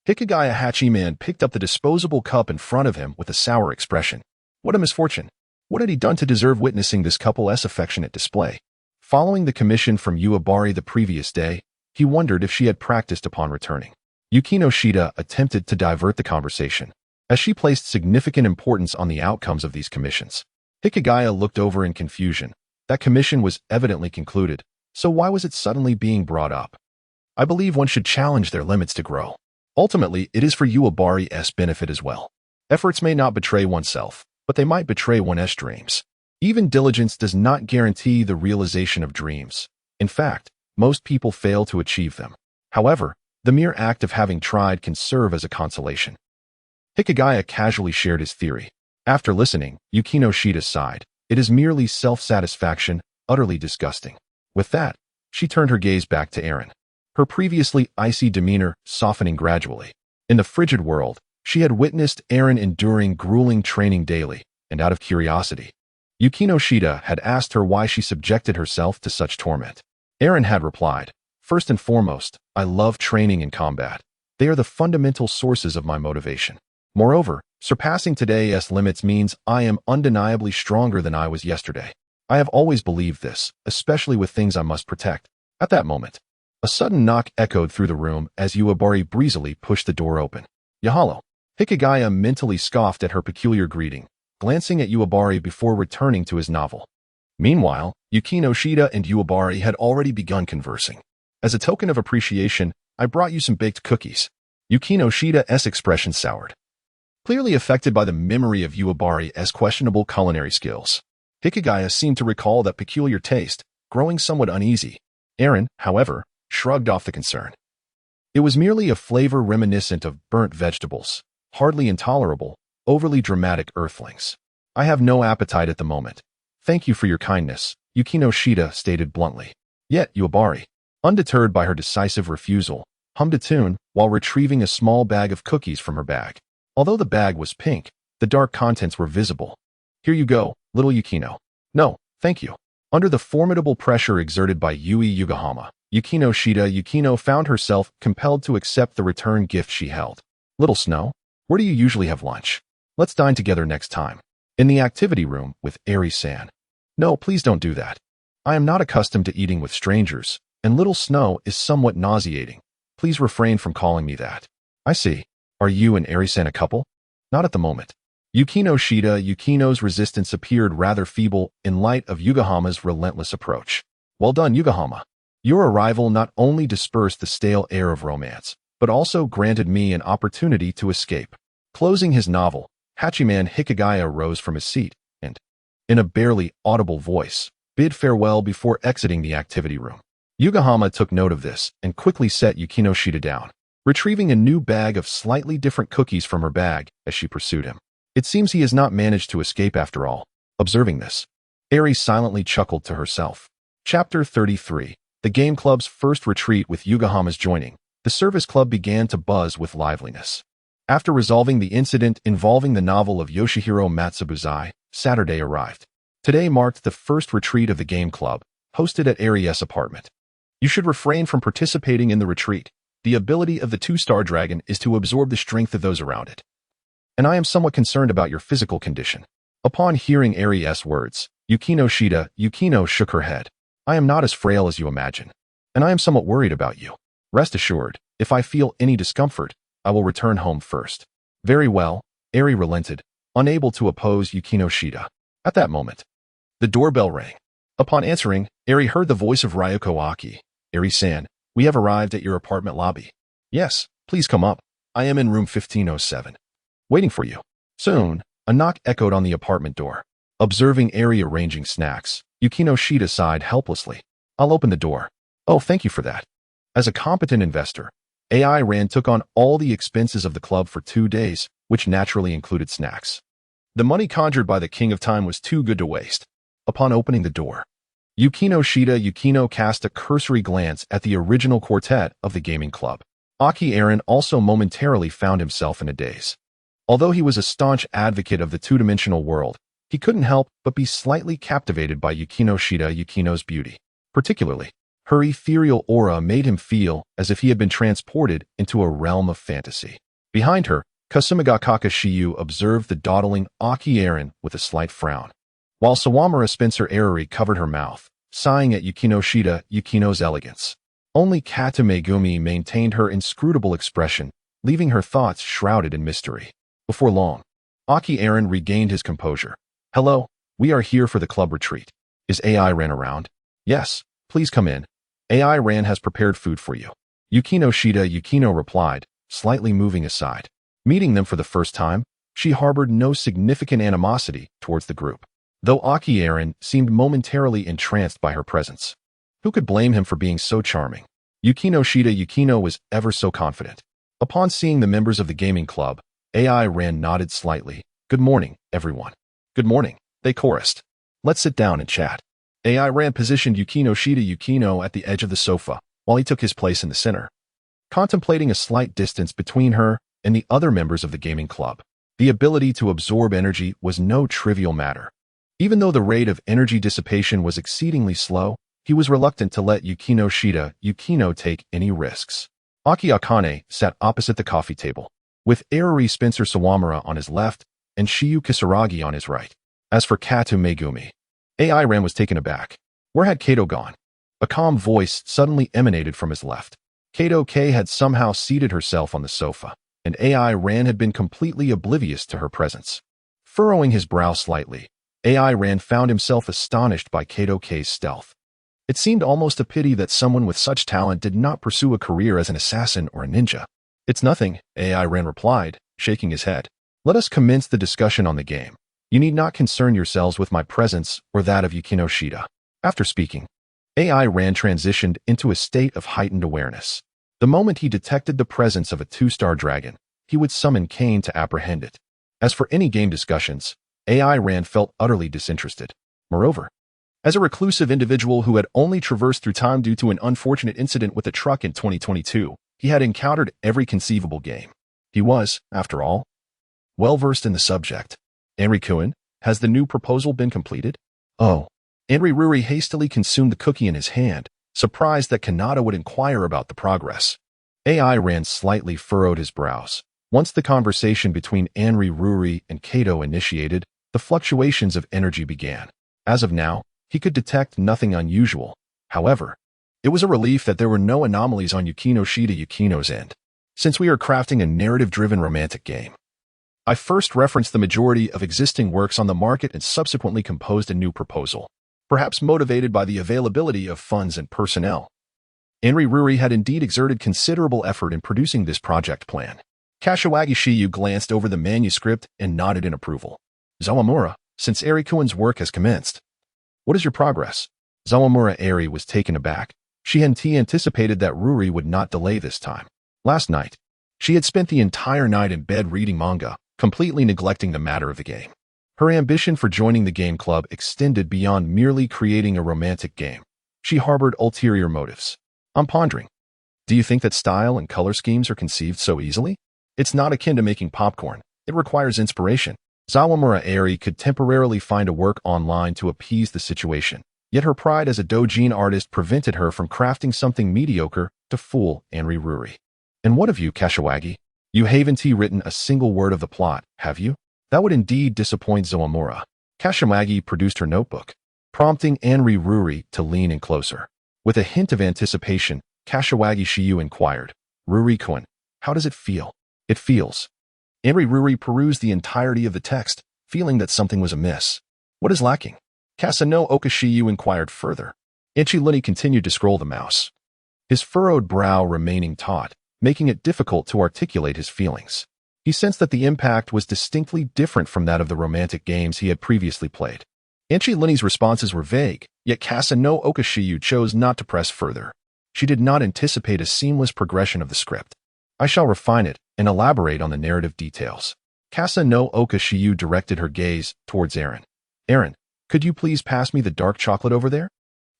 Hikigaya Hachiman picked up the disposable cup in front of him with a sour expression. What a misfortune. What had he done to deserve witnessing this couple's affectionate display? Following the commission from Uebari the previous day, he wondered if she had practiced upon returning. Yukino attempted to divert the conversation, as she placed significant importance on the outcomes of these commissions. Hikigaya looked over in confusion. That commission was evidently concluded, so why was it suddenly being brought up? I believe one should challenge their limits to grow. Ultimately, it is for Uebari's benefit as well. Efforts may not betray oneself, but they might betray one's dreams. Even diligence does not guarantee the realization of dreams. In fact, most people fail to achieve them. However, the mere act of having tried can serve as a consolation. Hikigaya casually shared his theory. After listening, Yukino sighed. It is merely self-satisfaction, utterly disgusting. With that, she turned her gaze back to Eren, her previously icy demeanor softening gradually. In the frigid world, she had witnessed Eren enduring grueling training daily, and out of curiosity, Yukino had asked her why she subjected herself to such torment. Eren had replied, first and foremost, I love training and combat. They are the fundamental sources of my motivation. Moreover, surpassing today's limits means I am undeniably stronger than I was yesterday. I have always believed this, especially with things I must protect. At that moment, a sudden knock echoed through the room as Uebari breezily pushed the door open. Yahalo! Hikigaya mentally scoffed at her peculiar greeting, glancing at Uebari before returning to his novel. Meanwhile, Yukino and Uebari had already begun conversing. As a token of appreciation, I brought you some baked cookies. Yukino's expression soured, clearly affected by the memory of Uebari's questionable culinary skills. Hikigaya seemed to recall that peculiar taste, growing somewhat uneasy. Eren, however, shrugged off the concern. It was merely a flavor reminiscent of burnt vegetables, hardly intolerable, overly dramatic earthlings. I have no appetite at the moment. Thank you for your kindness, Yukino stated bluntly. Yet Uebari, undeterred by her decisive refusal, hummed a tune while retrieving a small bag of cookies from her bag. Although the bag was pink, the dark contents were visible. Here you go, little Yukino. No, thank you. Under the formidable pressure exerted by Yui Yugahama, Yukino found herself compelled to accept the return gift she held. Little Snow, where do you usually have lunch? Let's dine together next time. In the activity room with Eri-san. No, please don't do that. I am not accustomed to eating with strangers, and Little Snow is somewhat nauseating. Please refrain from calling me that. I see. Are you and Eri-san a couple? Not at the moment. Yukino's resistance appeared rather feeble in light of Yugahama's relentless approach. Well done, Yugahama. Your arrival not only dispersed the stale air of romance, but also granted me an opportunity to escape. Closing his novel, Hachiman Hikigaya rose from his seat and, in a barely audible voice, bid farewell before exiting the activity room. Yugahama took note of this and quickly set Yukino down, retrieving a new bag of slightly different cookies from her bag as she pursued him. It seems he has not managed to escape after all. Observing this, Eri silently chuckled to herself. Chapter 33. The Game Club's first retreat. With Yugahama's joining, the service club began to buzz with liveliness. After resolving the incident involving the novel of Yoshihiro Matsubuzai, Saturday arrived. Today marked the first retreat of the Game Club, hosted at Aries' apartment. You should refrain from participating in the retreat. The ability of the two-star dragon is to absorb the strength of those around it. And I am somewhat concerned about your physical condition. Upon hearing Aries' words, Yukino shook her head. I am not as frail as you imagine, and I am somewhat worried about you. Rest assured, if I feel any discomfort, I will return home first. Very well, Eri relented, unable to oppose Yukino. At that moment, the doorbell rang. Upon answering, Eri heard the voice of Ryoko Aki. Eri-san, we have arrived at your apartment lobby. Yes, please come up. I am in room 1507. Waiting for you. Soon, a knock echoed on the apartment door. Observing Eri arranging snacks, Yukino sighed helplessly. I'll open the door. Oh, thank you for that. As a competent investor, AI Rand took on all the expenses of the club for 2 days, which naturally included snacks. The money conjured by the King of Time was too good to waste. Upon opening the door, Yukino cast a cursory glance at the original quartet of the gaming club. Aki Aaron also momentarily found himself in a daze. Although he was a staunch advocate of the two-dimensional world, he couldn't help but be slightly captivated by Yukino's beauty. Particularly, her ethereal aura made him feel as if he had been transported into a realm of fantasy. Behind her, Kasumigakaka Shiyu observed the dawdling Aki Aaron with a slight frown, while Sawamura Spencer Arari covered her mouth, sighing at Yukino's elegance. Only Kata Megumi maintained her inscrutable expression, leaving her thoughts shrouded in mystery. Before long, Aki Aaron regained his composure. Hello, we are here for the club retreat. Is AI Ran around? Yes, please come in. AI Ran has prepared food for you. Yukino replied, slightly moving aside. Meeting them for the first time, she harbored no significant animosity towards the group, though Aki Aaron seemed momentarily entranced by her presence. Who could blame him for being so charming? Yukino was ever so confident. Upon seeing the members of the gaming club, AI Ran nodded slightly. Good morning, everyone. Good morning, they chorused. Let's sit down and chat. AI Ran positioned Yukino at the edge of the sofa, while he took his place in the center, contemplating a slight distance between her and the other members of the gaming club. The ability to absorb energy was no trivial matter. Even though the rate of energy dissipation was exceedingly slow, he was reluctant to let Yukino take any risks. Aki Akane sat opposite the coffee table, with Arari Spencer Sawamura on his left and Shiyu Kisaragi on his right. As for Katu Megumi, AI Ran was taken aback. Where had Kato gone? A calm voice suddenly emanated from his left. Kato K had somehow seated herself on the sofa, and AI Ran had been completely oblivious to her presence. Furrowing his brow slightly, AI Ran found himself astonished by Kato K's stealth. It seemed almost a pity that someone with such talent did not pursue a career as an assassin or a ninja. It's nothing, AI Ran replied, shaking his head. Let us commence the discussion on the game. You need not concern yourselves with my presence or that of Yukino. After speaking, AI Ran transitioned into a state of heightened awareness. The moment he detected the presence of a two-star dragon, he would summon Kane to apprehend it. As for any game discussions, AI Ran felt utterly disinterested. Moreover, as a reclusive individual who had only traversed through time due to an unfortunate incident with a truck in 2022, he had encountered every conceivable game. He was, after all, well-versed in the subject. Enri-kun, has the new proposal been completed? Oh. Enri-Ruri hastily consumed the cookie in his hand, surprised that Kanata would inquire about the progress. AI Ran slightly furrowed his brows. Once the conversation between Enri-Ruri and Kato initiated, the fluctuations of energy began. As of now, he could detect nothing unusual. However, it was a relief that there were no anomalies on Yukino's end. Since we are crafting a narrative-driven romantic game, I first referenced the majority of existing works on the market and subsequently composed a new proposal, perhaps motivated by the availability of funds and personnel. Enri-Ruri had indeed exerted considerable effort in producing this project plan. Kashiwagi Shiyu glanced over the manuscript and nodded in approval. Zawamura, since Eri-kun's work has commenced, what is your progress? Zawamura Eri was taken aback. She had anticipated that Ruri would not delay this time. Last night, she had spent the entire night in bed reading manga, completely neglecting the matter of the game. Her ambition for joining the game club extended beyond merely creating a romantic game. She harbored ulterior motives. I'm pondering. Do you think that style and color schemes are conceived so easily? It's not akin to making popcorn. It requires inspiration. Zawamura Eri could temporarily find a work online to appease the situation. Yet her pride as a doujin artist prevented her from crafting something mediocre to fool Anri Ruri. And what of you, Kashiwagi? You haven't written a single word of the plot, have you? That would indeed disappoint Zoamura. Kashiwagi produced her notebook, prompting Anri Ruri to lean in closer. With a hint of anticipation, Kashiwagi Shiyu inquired, Ruri-kun, how does it feel? It feels. Anri Ruri perused the entirety of the text, feeling that something was amiss. What is lacking? Kasano Okashiyu inquired further. Ichiluni continued to scroll the mouse, his furrowed brow remaining taut, making it difficult to articulate his feelings. He sensed that the impact was distinctly different from that of the romantic games he had previously played. Ichiluni's responses were vague, yet Kasano Okashiyu chose not to press further. She did not anticipate a seamless progression of the script. I shall refine it and elaborate on the narrative details. Kasano Okashiyu directed her gaze towards Aaron. Aaron, could you please pass me the dark chocolate over there?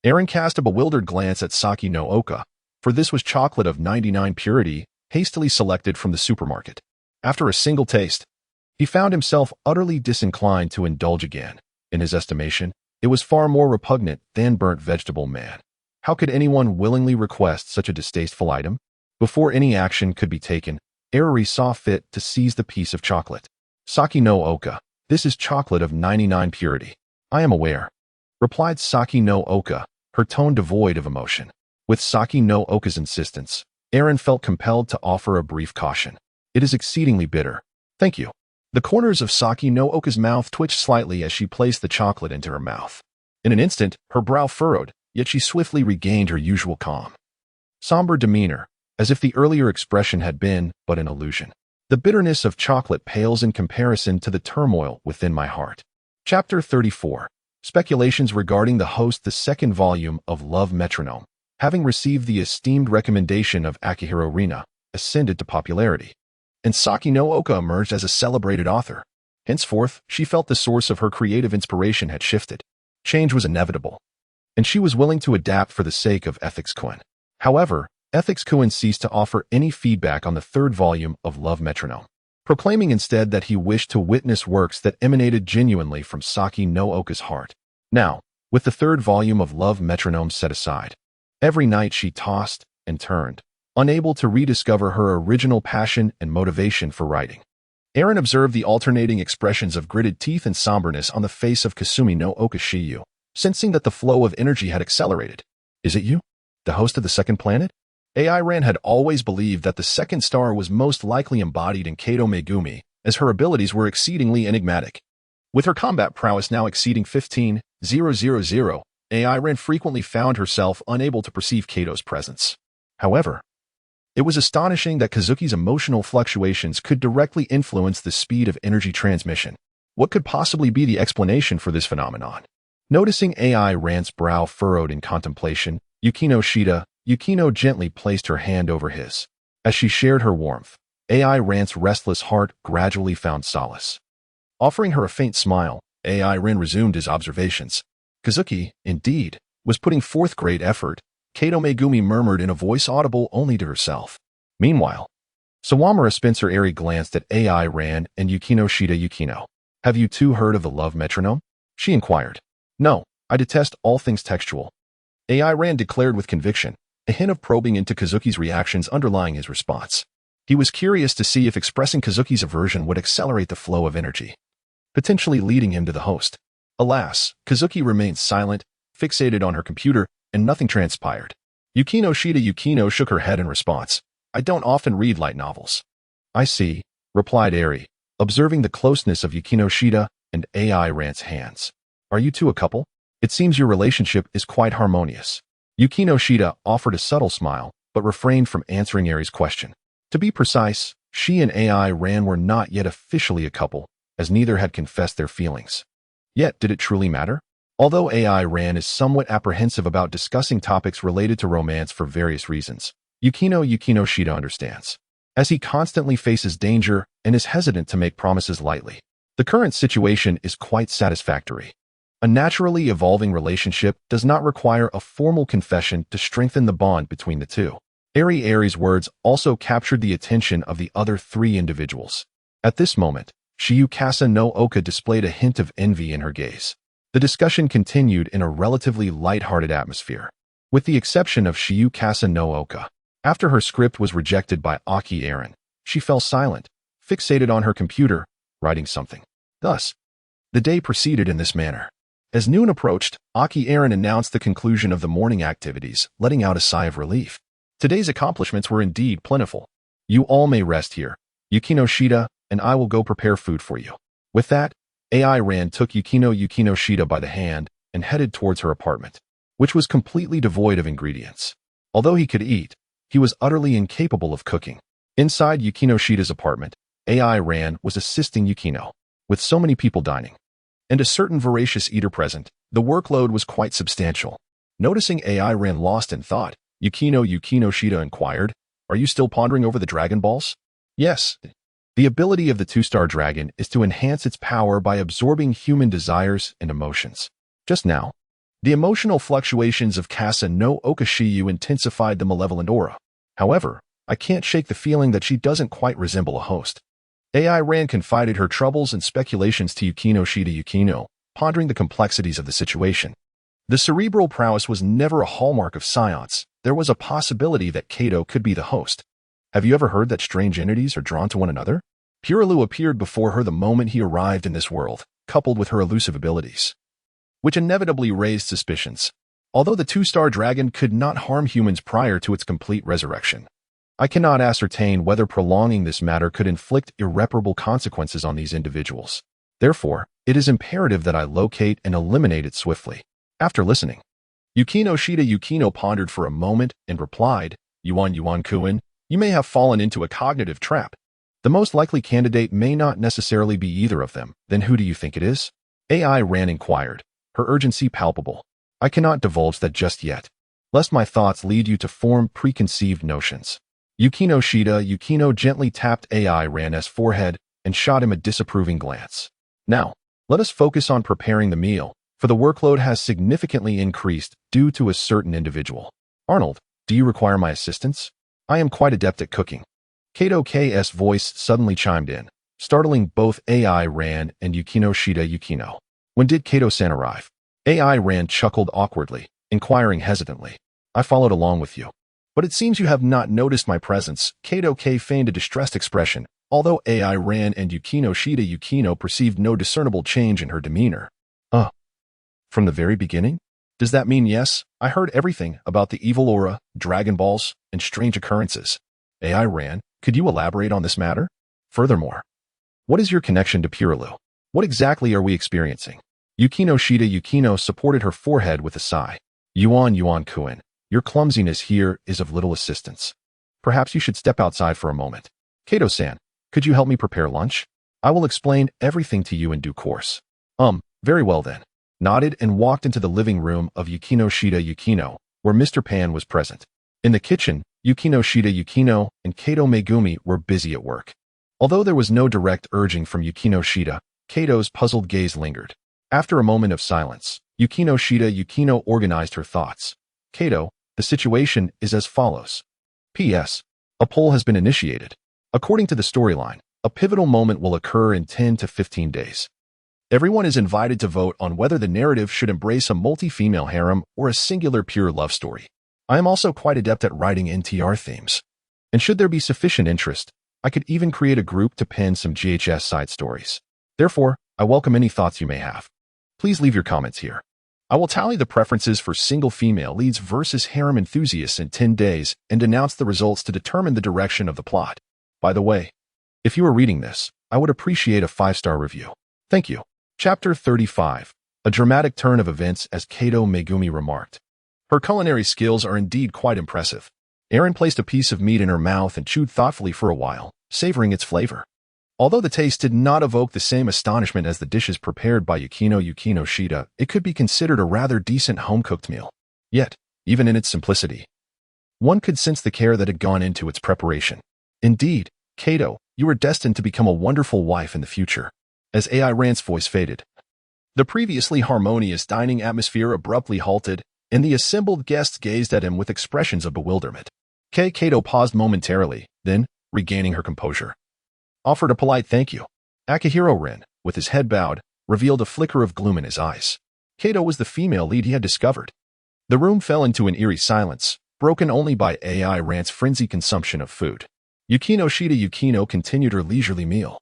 Aaron cast a bewildered glance at Saki no Oka, for this was chocolate of 99 purity, hastily selected from the supermarket. After a single taste, he found himself utterly disinclined to indulge again. In his estimation, it was far more repugnant than burnt vegetable man. How could anyone willingly request such a distasteful item? Before any action could be taken, Arari saw fit to seize the piece of chocolate. Saki no Oka, this is chocolate of 99 purity. I am aware, replied Saki no Oka, her tone devoid of emotion. With Saki no Oka's insistence, Aaron felt compelled to offer a brief caution. It is exceedingly bitter. Thank you. The corners of Saki no Oka's mouth twitched slightly as she placed the chocolate into her mouth. In an instant, her brow furrowed, yet she swiftly regained her usual calm, somber demeanor, as if the earlier expression had been but an illusion. The bitterness of chocolate pales in comparison to the turmoil within my heart. Chapter 34. Speculations regarding the host. The second volume of Love Metronome, having received the esteemed recommendation of Akihiro Rina, ascended to popularity, and Saki no Oka emerged as a celebrated author. Henceforth, she felt the source of her creative inspiration had shifted. Change was inevitable, and she was willing to adapt for the sake of Ethics Kun. However, Ethics Kun ceased to offer any feedback on the third volume of Love Metronome, proclaiming instead that he wished to witness works that emanated genuinely from Saki no Oka's heart. Now, with the third volume of Love Metronome set aside, every night she tossed and turned, unable to rediscover her original passion and motivation for writing. Aaron observed the alternating expressions of gritted teeth and somberness on the face of Kasumi no Okashiyu, sensing that the flow of energy had accelerated. Is it you, the host of the second planet? AI Ran had always believed that the second star was most likely embodied in Kato Megumi, as her abilities were exceedingly enigmatic. With her combat prowess now exceeding 15,000, AI Ran frequently found herself unable to perceive Kato's presence. However, it was astonishing that Kazuki's emotional fluctuations could directly influence the speed of energy transmission. What could possibly be the explanation for this phenomenon? Noticing AI Ran's brow furrowed in contemplation, Yukino gently placed her hand over his. As she shared her warmth, AI Ran's restless heart gradually found solace. Offering her a faint smile, AI Ran resumed his observations. Kazuki, indeed, was putting forth great effort, Kato Megumi murmured in a voice audible only to herself. Meanwhile, Sawamura Spencer Airy glanced at AI Ran and Yukino. Have you two heard of the Love Metronome? She inquired. No, I detest all things textual. AI Ran declared with conviction, a hint of probing into Kazuki's reactions underlying his response. He was curious to see if expressing Kazuki's aversion would accelerate the flow of energy, potentially leading him to the host. Alas, Kazuki remained silent, fixated on her computer, and nothing transpired. Yukino shook her head in response. I don't often read light novels. I see, replied Eri, observing the closeness of Yukino and AI Ran's hands. Are you two a couple? It seems your relationship is quite harmonious. Yukino offered a subtle smile, but refrained from answering Eri's question. To be precise, she and AI Ran were not yet officially a couple, as neither had confessed their feelings. Yet, did it truly matter? Although AI Ran is somewhat apprehensive about discussing topics related to romance for various reasons, Yukino understands, as he constantly faces danger and is hesitant to make promises lightly. The current situation is quite satisfactory. A naturally evolving relationship does not require a formal confession to strengthen the bond between the two. Eri's words also captured the attention of the other three individuals. At this moment, Shiyukasa no Oka displayed a hint of envy in her gaze. The discussion continued in a relatively light-hearted atmosphere, with the exception of Shiyu Kasa no Oka. After her script was rejected by Aki Aaron, she fell silent, fixated on her computer, writing something. Thus, the day proceeded in this manner. As noon approached, Aki Aaron announced the conclusion of the morning activities, letting out a sigh of relief. Today's accomplishments were indeed plentiful. You all may rest here. Yukino Shida and I will go prepare food for you. With that, AI Ran took Yukino Shida by the hand and headed towards her apartment, which was completely devoid of ingredients. Although he could eat, he was utterly incapable of cooking. Inside Yukino Shida's apartment, AI Ran was assisting Yukino. With so many people dining, and a certain voracious eater present, the workload was quite substantial. Noticing AI Ran lost in thought, Yukino Shida inquired, "Are you still pondering over the Dragon Balls?" "Yes. The ability of the two-star dragon is to enhance its power by absorbing human desires and emotions. Just now, the emotional fluctuations of Kasa no Okashiyu intensified the malevolent aura. However, I can't shake the feeling that she doesn't quite resemble a host." AI Ran confided her troubles and speculations to Yukino Shida, pondering the complexities of the situation. The cerebral prowess was never a hallmark of science. There was a possibility that Kato could be the host. Have you ever heard that strange entities are drawn to one another? Purulu appeared before her the moment he arrived in this world, coupled with her elusive abilities, which inevitably raised suspicions. Although the two-star dragon could not harm humans prior to its complete resurrection, I cannot ascertain whether prolonging this matter could inflict irreparable consequences on these individuals. Therefore, it is imperative that I locate and eliminate it swiftly. After listening, Yukino Shida pondered for a moment and replied, Yuan Kuin, you may have fallen into a cognitive trap. The most likely candidate may not necessarily be either of them. Then who do you think it is? AI Ran inquired, her urgency palpable. I cannot divulge that just yet, lest my thoughts lead you to form preconceived notions. Yukino Shida gently tapped AI Ran's forehead and shot him a disapproving glance. Now, let us focus on preparing the meal, for the workload has significantly increased due to a certain individual. Arnold, do you require my assistance? I am quite adept at cooking. Kato K's voice suddenly chimed in, startling both AI Ran and Yukino Shida. When did Kato-san arrive? AI Ran chuckled awkwardly, inquiring hesitantly. I followed along with you. But it seems you have not noticed my presence. Kato K feigned a distressed expression, although AI Ran and Yukino Shida perceived no discernible change in her demeanor. From the very beginning? Does that mean yes? I heard everything about the evil aura, Dragon Balls, and strange occurrences. AI Ran, could you elaborate on this matter? Furthermore, what is your connection to Purulu? What exactly are we experiencing? Yukino Shida supported her forehead with a sigh. Yuan Kuin, your clumsiness here is of little assistance. Perhaps you should step outside for a moment. Kato-san, could you help me prepare lunch? I will explain everything to you in due course. Very well then. Nodded and walked into the living room of Yukino Shida, where Mr. Pan was present. In the kitchen, Yukino Shida and Kato Megumi were busy at work. Although there was no direct urging from Yukino Shida, Kato's puzzled gaze lingered. After a moment of silence, Yukino Shida organized her thoughts. Kato, the situation is as follows. P.S. A poll has been initiated. According to the storyline, a pivotal moment will occur in 10 to 15 days. Everyone is invited to vote on whether the narrative should embrace a multi-female harem or a singular pure love story. I am also quite adept at writing NTR themes. And should there be sufficient interest, I could even create a group to pen some GHS side stories. Therefore, I welcome any thoughts you may have. Please leave your comments here. I will tally the preferences for single female leads versus harem enthusiasts in 10 days and announce the results to determine the direction of the plot. By the way, if you are reading this, I would appreciate a 5-star review. Thank you. Chapter 35. A dramatic turn of events as Kato Megumi remarked. Her culinary skills are indeed quite impressive. Aaron placed a piece of meat in her mouth and chewed thoughtfully for a while, savoring its flavor. Although the taste did not evoke the same astonishment as the dishes prepared by Yukino Shida, it could be considered a rather decent home-cooked meal. Yet, even in its simplicity, one could sense the care that had gone into its preparation. Indeed, Kato, you are destined to become a wonderful wife in the future. As AI Ran's voice faded, the previously harmonious dining atmosphere abruptly halted, and the assembled guests gazed at him with expressions of bewilderment. Kato paused momentarily, then, regaining her composure, offered a polite thank you. Akihiro Rin, with his head bowed, revealed a flicker of gloom in his eyes. Kato was the female lead he had discovered. The room fell into an eerie silence, broken only by AI Rant's frenzied consumption of food. Yukino continued her leisurely meal.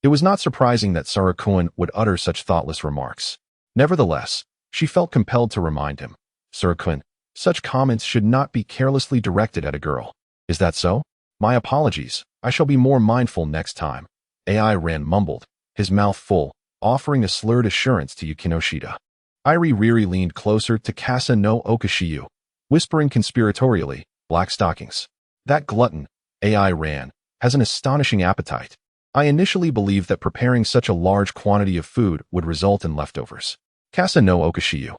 It was not surprising that Sarakun would utter such thoughtless remarks. Nevertheless, she felt compelled to remind him. Sarakun, such comments should not be carelessly directed at a girl. Is that so? My apologies. I shall be more mindful next time. AI Rand mumbled, his mouth full, offering a slurred assurance to Yukinoshita. Riri leaned closer to Kasa no Okashiyu, whispering conspiratorially, black stockings. That glutton, AI Ran, has an astonishing appetite. I initially believed that preparing such a large quantity of food would result in leftovers. Kasa no Okashiyu,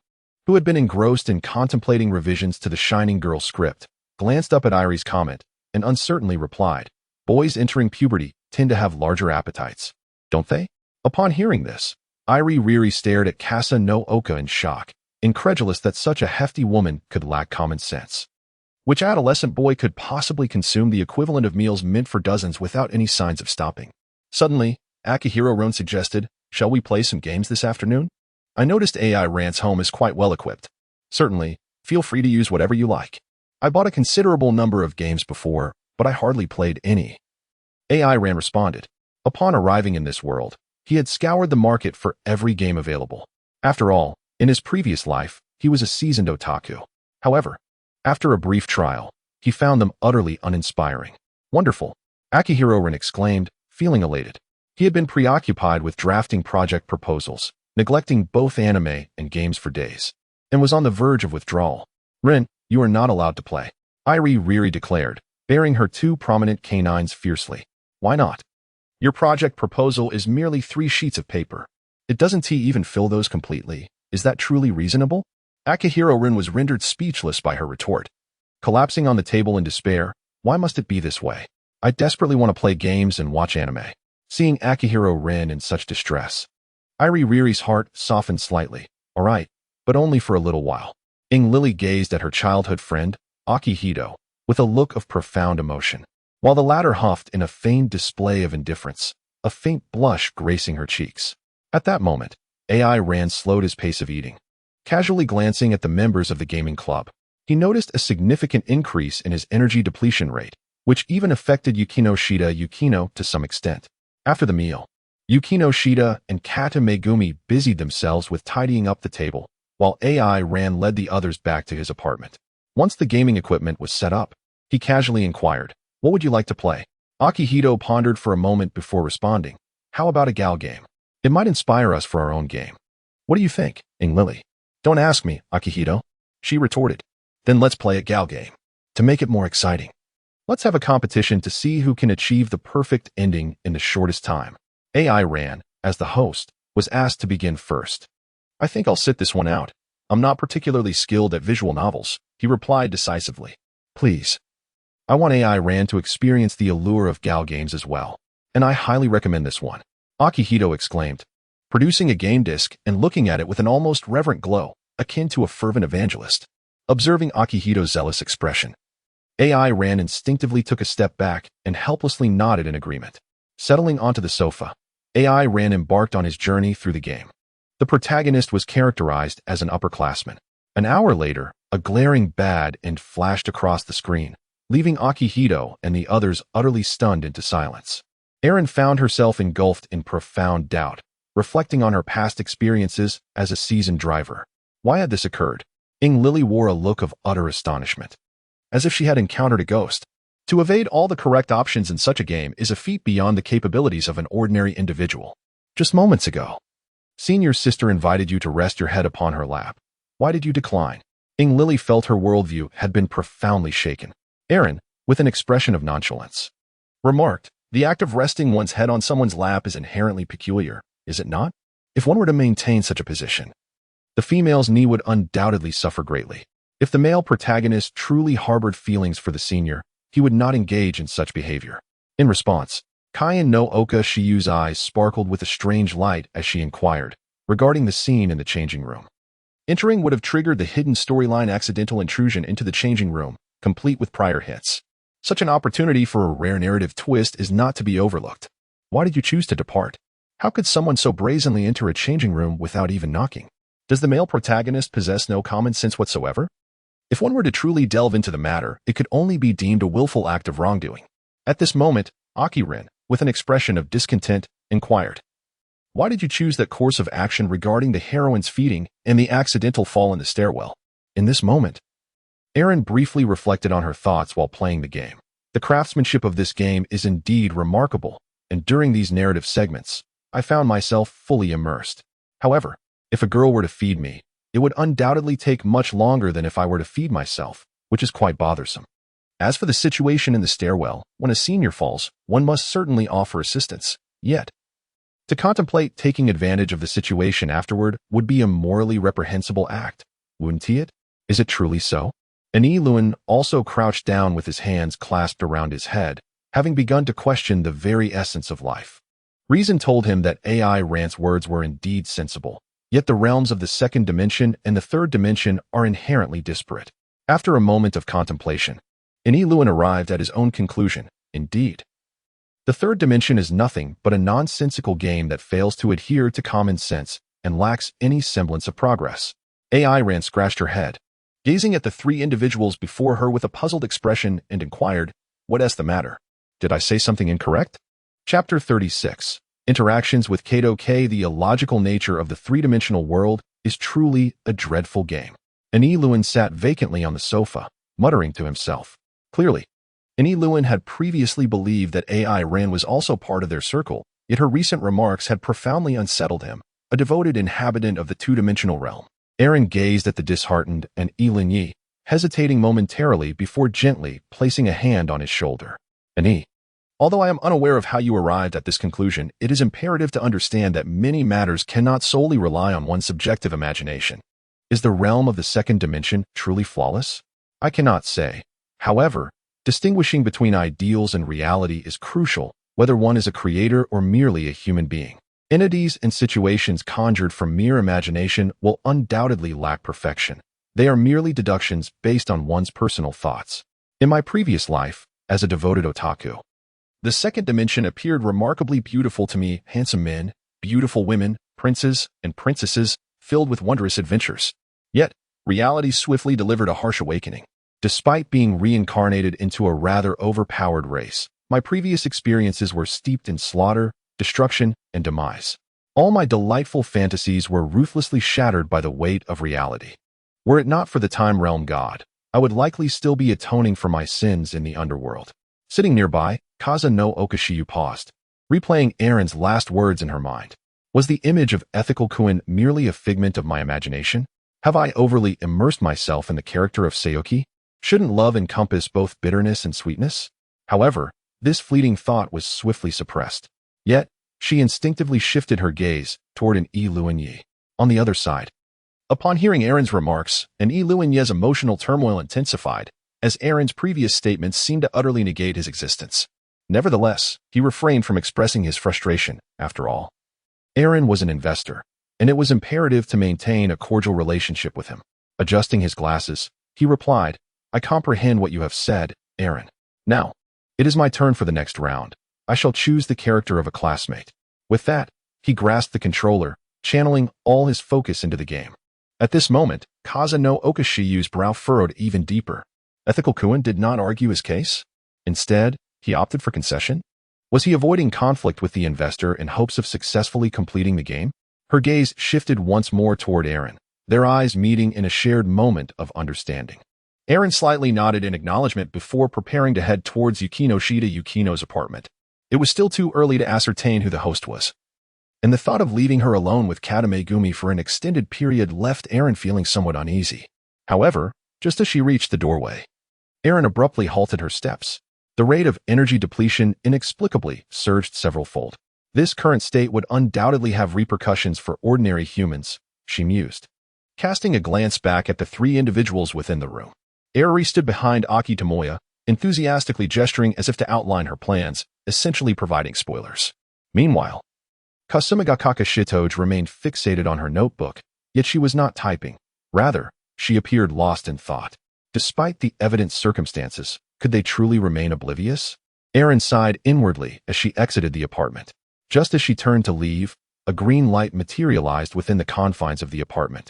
who had been engrossed in contemplating revisions to the Shining Girl script, glanced up at Irie's comment and uncertainly replied, boys entering puberty tend to have larger appetites, don't they? Upon hearing this, Riri stared at Kasa no Oka in shock, incredulous that such a hefty woman could lack common sense. Which adolescent boy could possibly consume the equivalent of meals meant for dozens without any signs of stopping? Suddenly, Akihiro Ron suggested, shall we play some games this afternoon? I noticed AI Rant's home is quite well equipped. Certainly, feel free to use whatever you like. I bought a considerable number of games before, but I hardly played any. AI Rant responded. Upon arriving in this world, he had scoured the market for every game available. After all, in his previous life, he was a seasoned otaku. However, after a brief trial, he found them utterly uninspiring. Wonderful, Akihiro Rin exclaimed, feeling elated. He had been preoccupied with drafting project proposals, neglecting both anime and games for days, and was on the verge of withdrawal. Rin, you are not allowed to play, Riri declared, baring her two prominent canines fiercely. Why not? Your project proposal is merely 3 sheets of paper. It doesn't even fill those completely. Is that truly reasonable? Akihiro Rin was rendered speechless by her retort. Collapsing on the table in despair, why must it be this way? I desperately want to play games and watch anime. Seeing Akihiro Rin in such distress, Riri's heart softened slightly. All right, but only for a little while. Lily gazed at her childhood friend, Akihito, with a look of profound emotion, while the latter huffed in a feigned display of indifference, a faint blush gracing her cheeks. At that moment, AI Rand slowed his pace of eating. Casually glancing at the members of the gaming club, he noticed a significant increase in his energy depletion rate, which even affected Yukino to some extent. After the meal, Yukino and Kata Megumi busied themselves with tidying up the table, while AI Ran led the others back to his apartment. Once the gaming equipment was set up, he casually inquired, what would you like to play? Akihito pondered for a moment before responding, how about a gal game? It might inspire us for our own game. What do you think, Lily? Don't ask me, Akihito, she retorted. Then let's play a gal game. To make it more exciting, let's have a competition to see who can achieve the perfect ending in the shortest time. AI Ran, as the host, was asked to begin first. I think I'll sit this one out. I'm not particularly skilled at visual novels, he replied decisively. Please. I want AI Ran to experience the allure of gal games as well, and I highly recommend this one, Akihito exclaimed, producing a game disc and looking at it with an almost reverent glow, akin to a fervent evangelist. Observing Akihito's zealous expression, AI Ran instinctively took a step back and helplessly nodded in agreement. Settling onto the sofa, AI Ran embarked on his journey through the game. The protagonist was characterized as an upperclassman. An hour later, a glaring bad end flashed across the screen, leaving Akihito and the others utterly stunned into silence. Erin found herself engulfed in profound doubt, reflecting on her past experiences as a seasoned driver. Why had this occurred? Lily wore a look of utter astonishment, as if she had encountered a ghost. To evade all the correct options in such a game is a feat beyond the capabilities of an ordinary individual. Just moments ago, Senior's sister invited you to rest your head upon her lap. Why did you decline? Lily felt her worldview had been profoundly shaken. Erin, with an expression of nonchalance, remarked, the act of resting one's head on someone's lap is inherently peculiar, is it not? If one were to maintain such a position, the female's knee would undoubtedly suffer greatly. If the male protagonist truly harbored feelings for the senior, he would not engage in such behavior. In response, Kaien no Oka Shiyu's eyes sparkled with a strange light as she inquired, regarding the scene in the changing room. Entering would have triggered the hidden storyline accidental intrusion into the changing room, complete with prior hits. Such an opportunity for a rare narrative twist is not to be overlooked. Why did you choose to depart? How could someone so brazenly enter a changing room without even knocking? Does the male protagonist possess no common sense whatsoever? If one were to truly delve into the matter, it could only be deemed a willful act of wrongdoing. At this moment, Akirin, with an expression of discontent, inquired, "Why did you choose that course of action regarding the heroine's feeding and the accidental fall in the stairwell?" In this moment, Erin briefly reflected on her thoughts while playing the game. The craftsmanship of this game is indeed remarkable, and during these narrative segments, I found myself fully immersed. However, if a girl were to feed me, it would undoubtedly take much longer than if I were to feed myself, which is quite bothersome. As for the situation in the stairwell, when a senior falls, one must certainly offer assistance. Yet, to contemplate taking advantage of the situation afterward would be a morally reprehensible act, wouldn't it? Is it truly so? Ani Luan also crouched down with his hands clasped around his head, having begun to question the very essence of life. Reason told him that AI Rant's words were indeed sensible, yet the realms of the second dimension and the third dimension are inherently disparate. After a moment of contemplation, Ani Luan arrived at his own conclusion. Indeed, the third dimension is nothing but a nonsensical game that fails to adhere to common sense and lacks any semblance of progress. AI Rant scratched her head, gazing at the three individuals before her with a puzzled expression, and inquired, "What is the matter? Did I say something incorrect?" Chapter 36. Interactions with Kato K. The illogical nature of the three-dimensional world is truly a dreadful game. Ani Luan sat vacantly on the sofa, muttering to himself. Clearly, Ani Luan had previously believed that AI Ran was also part of their circle, yet her recent remarks had profoundly unsettled him, a devoted inhabitant of the two-dimensional realm. Aaron gazed at the disheartened and Elin Yi, hesitating momentarily before gently placing a hand on his shoulder. "Ani, although I am unaware of how you arrived at this conclusion, it is imperative to understand that many matters cannot solely rely on one's subjective imagination. Is the realm of the second dimension truly flawless? I cannot say. However, distinguishing between ideals and reality is crucial, whether one is a creator or merely a human being. Entities and situations conjured from mere imagination will undoubtedly lack perfection. They are merely deductions based on one's personal thoughts. In my previous life, as a devoted otaku, the second dimension appeared remarkably beautiful to me, handsome men, beautiful women, princes and princesses, filled with wondrous adventures. Yet, reality swiftly delivered a harsh awakening. Despite being reincarnated into a rather overpowered race, my previous experiences were steeped in slaughter, destruction, and demise. All my delightful fantasies were ruthlessly shattered by the weight of reality. Were it not for the Time Realm God, I would likely still be atoning for my sins in the underworld." Sitting nearby, Kaza no Okashiyu paused, replaying Aaron's last words in her mind. Was the image of ethical Kuin merely a figment of my imagination? Have I overly immersed myself in the character of Sayoki? Shouldn't love encompass both bitterness and sweetness? However, this fleeting thought was swiftly suppressed. Yet, she instinctively shifted her gaze toward an Yi Luan Yi. On the other side, upon hearing Aaron's remarks, an Yi Luan Yi's emotional turmoil intensified, as Aaron's previous statements seemed to utterly negate his existence. Nevertheless, he refrained from expressing his frustration. After all, Aaron was an investor, and it was imperative to maintain a cordial relationship with him. Adjusting his glasses, he replied, "I comprehend what you have said, Aaron. Now, it is my turn for the next round. I shall choose the character of a classmate." With that, he grasped the controller, channeling all his focus into the game. At this moment, Kaza no Okashiyu's brow furrowed even deeper. Ethical Kuin did not argue his case. Instead, he opted for concession. Was he avoiding conflict with the investor in hopes of successfully completing the game? Her gaze shifted once more toward Aaron, their eyes meeting in a shared moment of understanding. Aaron slightly nodded in acknowledgement before preparing to head towards Yukino Shida Yukino's apartment. It was still too early to ascertain who the host was, and the thought of leaving her alone with Kadamegumi for an extended period left Aaron feeling somewhat uneasy. However, just as she reached the doorway, Aaron abruptly halted her steps. The rate of energy depletion inexplicably surged several-fold. This current state would undoubtedly have repercussions for ordinary humans, she mused. Casting a glance back at the three individuals within the room, Airi stood behind Aki Tomoya, enthusiastically gesturing as if to outline her plans, essentially providing spoilers. Meanwhile, Kasumigakaka Shitoge remained fixated on her notebook, yet she was not typing. Rather, she appeared lost in thought. Despite the evident circumstances, could they truly remain oblivious? Aaron sighed inwardly as she exited the apartment. Just as she turned to leave, a green light materialized within the confines of the apartment.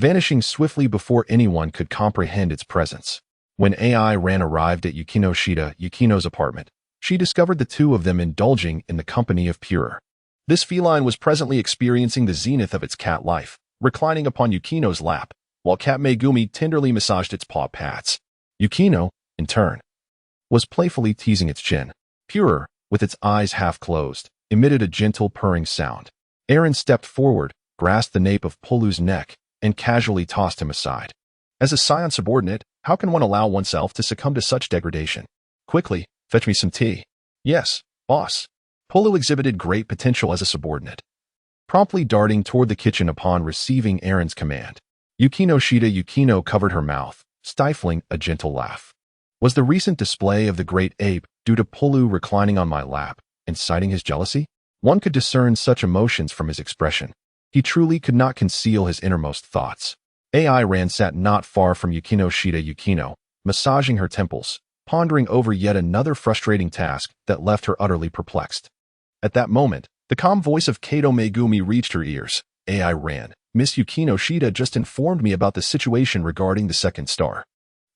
vanishing swiftly before anyone could comprehend its presence. When AI Ran arrived at Yukino's apartment, she discovered the two of them indulging in the company of Pure. This feline was presently experiencing the zenith of its cat life, reclining upon Yukino's lap, while Cat Megumi tenderly massaged its paw pats. Yukino, in turn, was playfully teasing its chin. Pure, with its eyes half closed, emitted a gentle purring sound. Aaron stepped forward, grasped the nape of Pulu's neck, and casually tossed him aside. As a Saiyan subordinate, how can one allow oneself to succumb to such degradation? Quickly, fetch me some tea. Yes, boss. Pulu exhibited great potential as a subordinate, promptly darting toward the kitchen upon receiving Aaron's command. Yukino covered her mouth, stifling a gentle laugh. Was the recent display of the great ape due to Pulu reclining on my lap, inciting his jealousy? One could discern such emotions from his expression. He truly could not conceal his innermost thoughts. AI Ran sat not far from Yukino, massaging her temples, pondering over yet another frustrating task that left her utterly perplexed. At that moment, the calm voice of Kato Megumi reached her ears. AI Ran, Miss Yukino just informed me about the situation regarding the second star.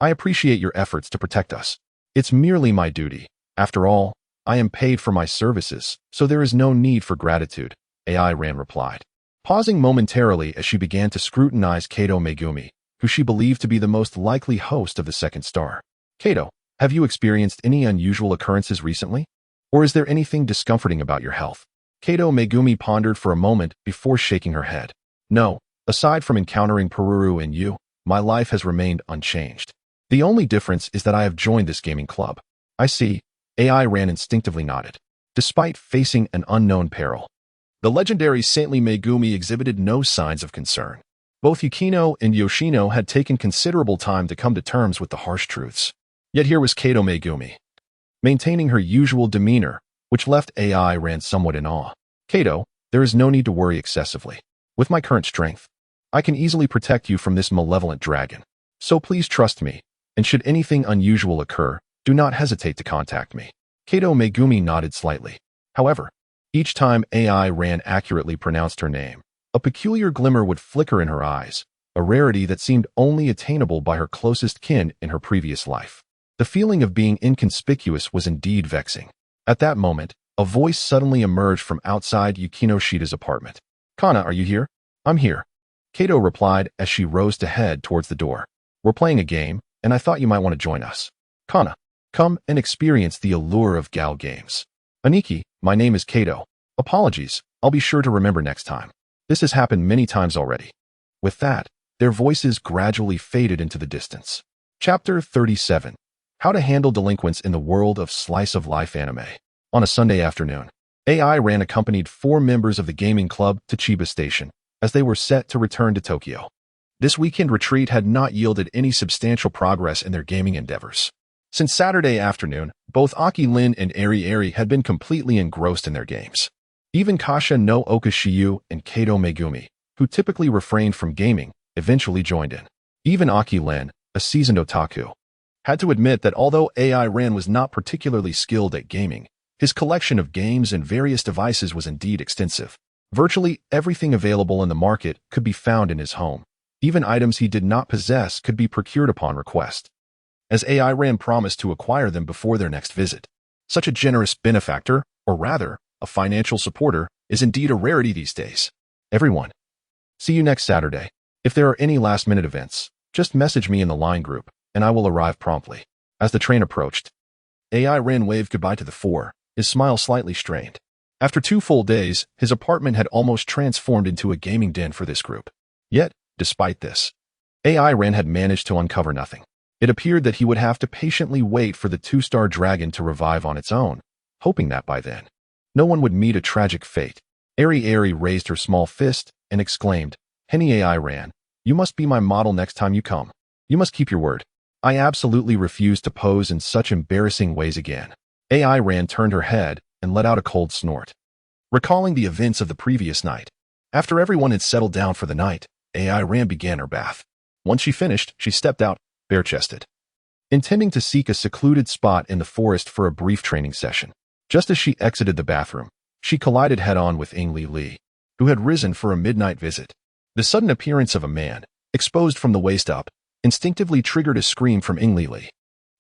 I appreciate your efforts to protect us. It's merely my duty. After all, I am paid for my services, so there is no need for gratitude, AI Ran replied, pausing momentarily as she began to scrutinize Kato Megumi, who she believed to be the most likely host of the second star. Kato, have you experienced any unusual occurrences recently? Or is there anything discomforting about your health? Kato Megumi pondered for a moment before shaking her head. No, aside from encountering Pururu and you, my life has remained unchanged. The only difference is that I have joined this gaming club. I see, AI Ran instinctively nodded. Despite facing an unknown peril, the legendary saintly Megumi exhibited no signs of concern. Both Yukino and Yoshino had taken considerable time to come to terms with the harsh truths. Yet here was Kato Megumi, maintaining her usual demeanor, which left AI Ran somewhat in awe. Kato, there is no need to worry excessively. With my current strength, I can easily protect you from this malevolent dragon. So please trust me, and should anything unusual occur, do not hesitate to contact me. Kato Megumi nodded slightly. However, each time AI Ran accurately pronounced her name, a peculiar glimmer would flicker in her eyes, a rarity that seemed only attainable by her closest kin in her previous life. The feeling of being inconspicuous was indeed vexing. At that moment, a voice suddenly emerged from outside Yukino's apartment. Kana, are you here? I'm here, Kato replied as she rose to head towards the door. We're playing a game, and I thought you might want to join us. Kana, come and experience the allure of Gal games. Aniki, my name is Kato. Apologies, I'll be sure to remember next time. This has happened many times already. With that, their voices gradually faded into the distance. Chapter 37. How to Handle Delinquents in the World of Slice of Life Anime. On a Sunday afternoon, AI Ran accompanied 4 members of the gaming club to Chiba Station, as they were set to return to Tokyo. This weekend retreat had not yielded any substantial progress in their gaming endeavors. Since Saturday afternoon, both Aki Lin and Eri had been completely engrossed in their games. Even Kasha no Okashiyu and Kato Megumi, who typically refrained from gaming, eventually joined in. Even Aki Lin, a seasoned otaku, had to admit that although AI Ran was not particularly skilled at gaming, his collection of games and various devices was indeed extensive. Virtually everything available in the market could be found in his home. Even items he did not possess could be procured upon request, as AI Ran promised to acquire them before their next visit. Such a generous benefactor, or rather, a financial supporter, is indeed a rarity these days. Everyone, see you next Saturday. If there are any last-minute events, just message me in the line group, and I will arrive promptly. As the train approached, AI Ran waved goodbye to the 4, his smile slightly strained. After 2 full days, his apartment had almost transformed into a gaming den for this group. Yet, despite this, AI Ran had managed to uncover nothing. It appeared that he would have to patiently wait for the 2-star dragon to revive on its own, hoping that by then, no one would meet a tragic fate. Eri raised her small fist and exclaimed, Henny AI Ran, you must be my model next time you come. You must keep your word. I absolutely refuse to pose in such embarrassing ways again. AI Ran turned her head and let out a cold snort, recalling the events of the previous night. After everyone had settled down for the night, AI Ran began her bath. Once she finished, she stepped out, bare-chested, intending to seek a secluded spot in the forest for a brief training session. Just as she exited the bathroom, she collided head-on with Li, who had risen for a midnight visit. The sudden appearance of a man, exposed from the waist up, instinctively triggered a scream from Inglili.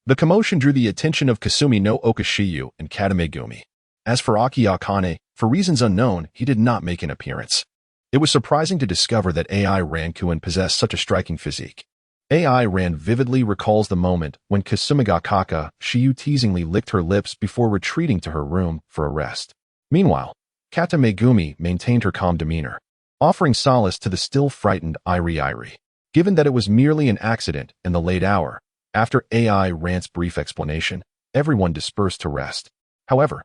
The commotion drew the attention of Kasumi no Okashiyu and Katamegumi. As for Aki Akane, for reasons unknown, he did not make an appearance. It was surprising to discover that AI Rankuin possessed such a striking physique. AI Ran vividly recalls the moment when Kasumigakaka Shiyu teasingly licked her lips before retreating to her room for a rest. Meanwhile, Kata Megumi maintained her calm demeanor, offering solace to the still frightened Iri. Given that it was merely an accident in the late hour, after AI Ran's brief explanation, everyone dispersed to rest. However,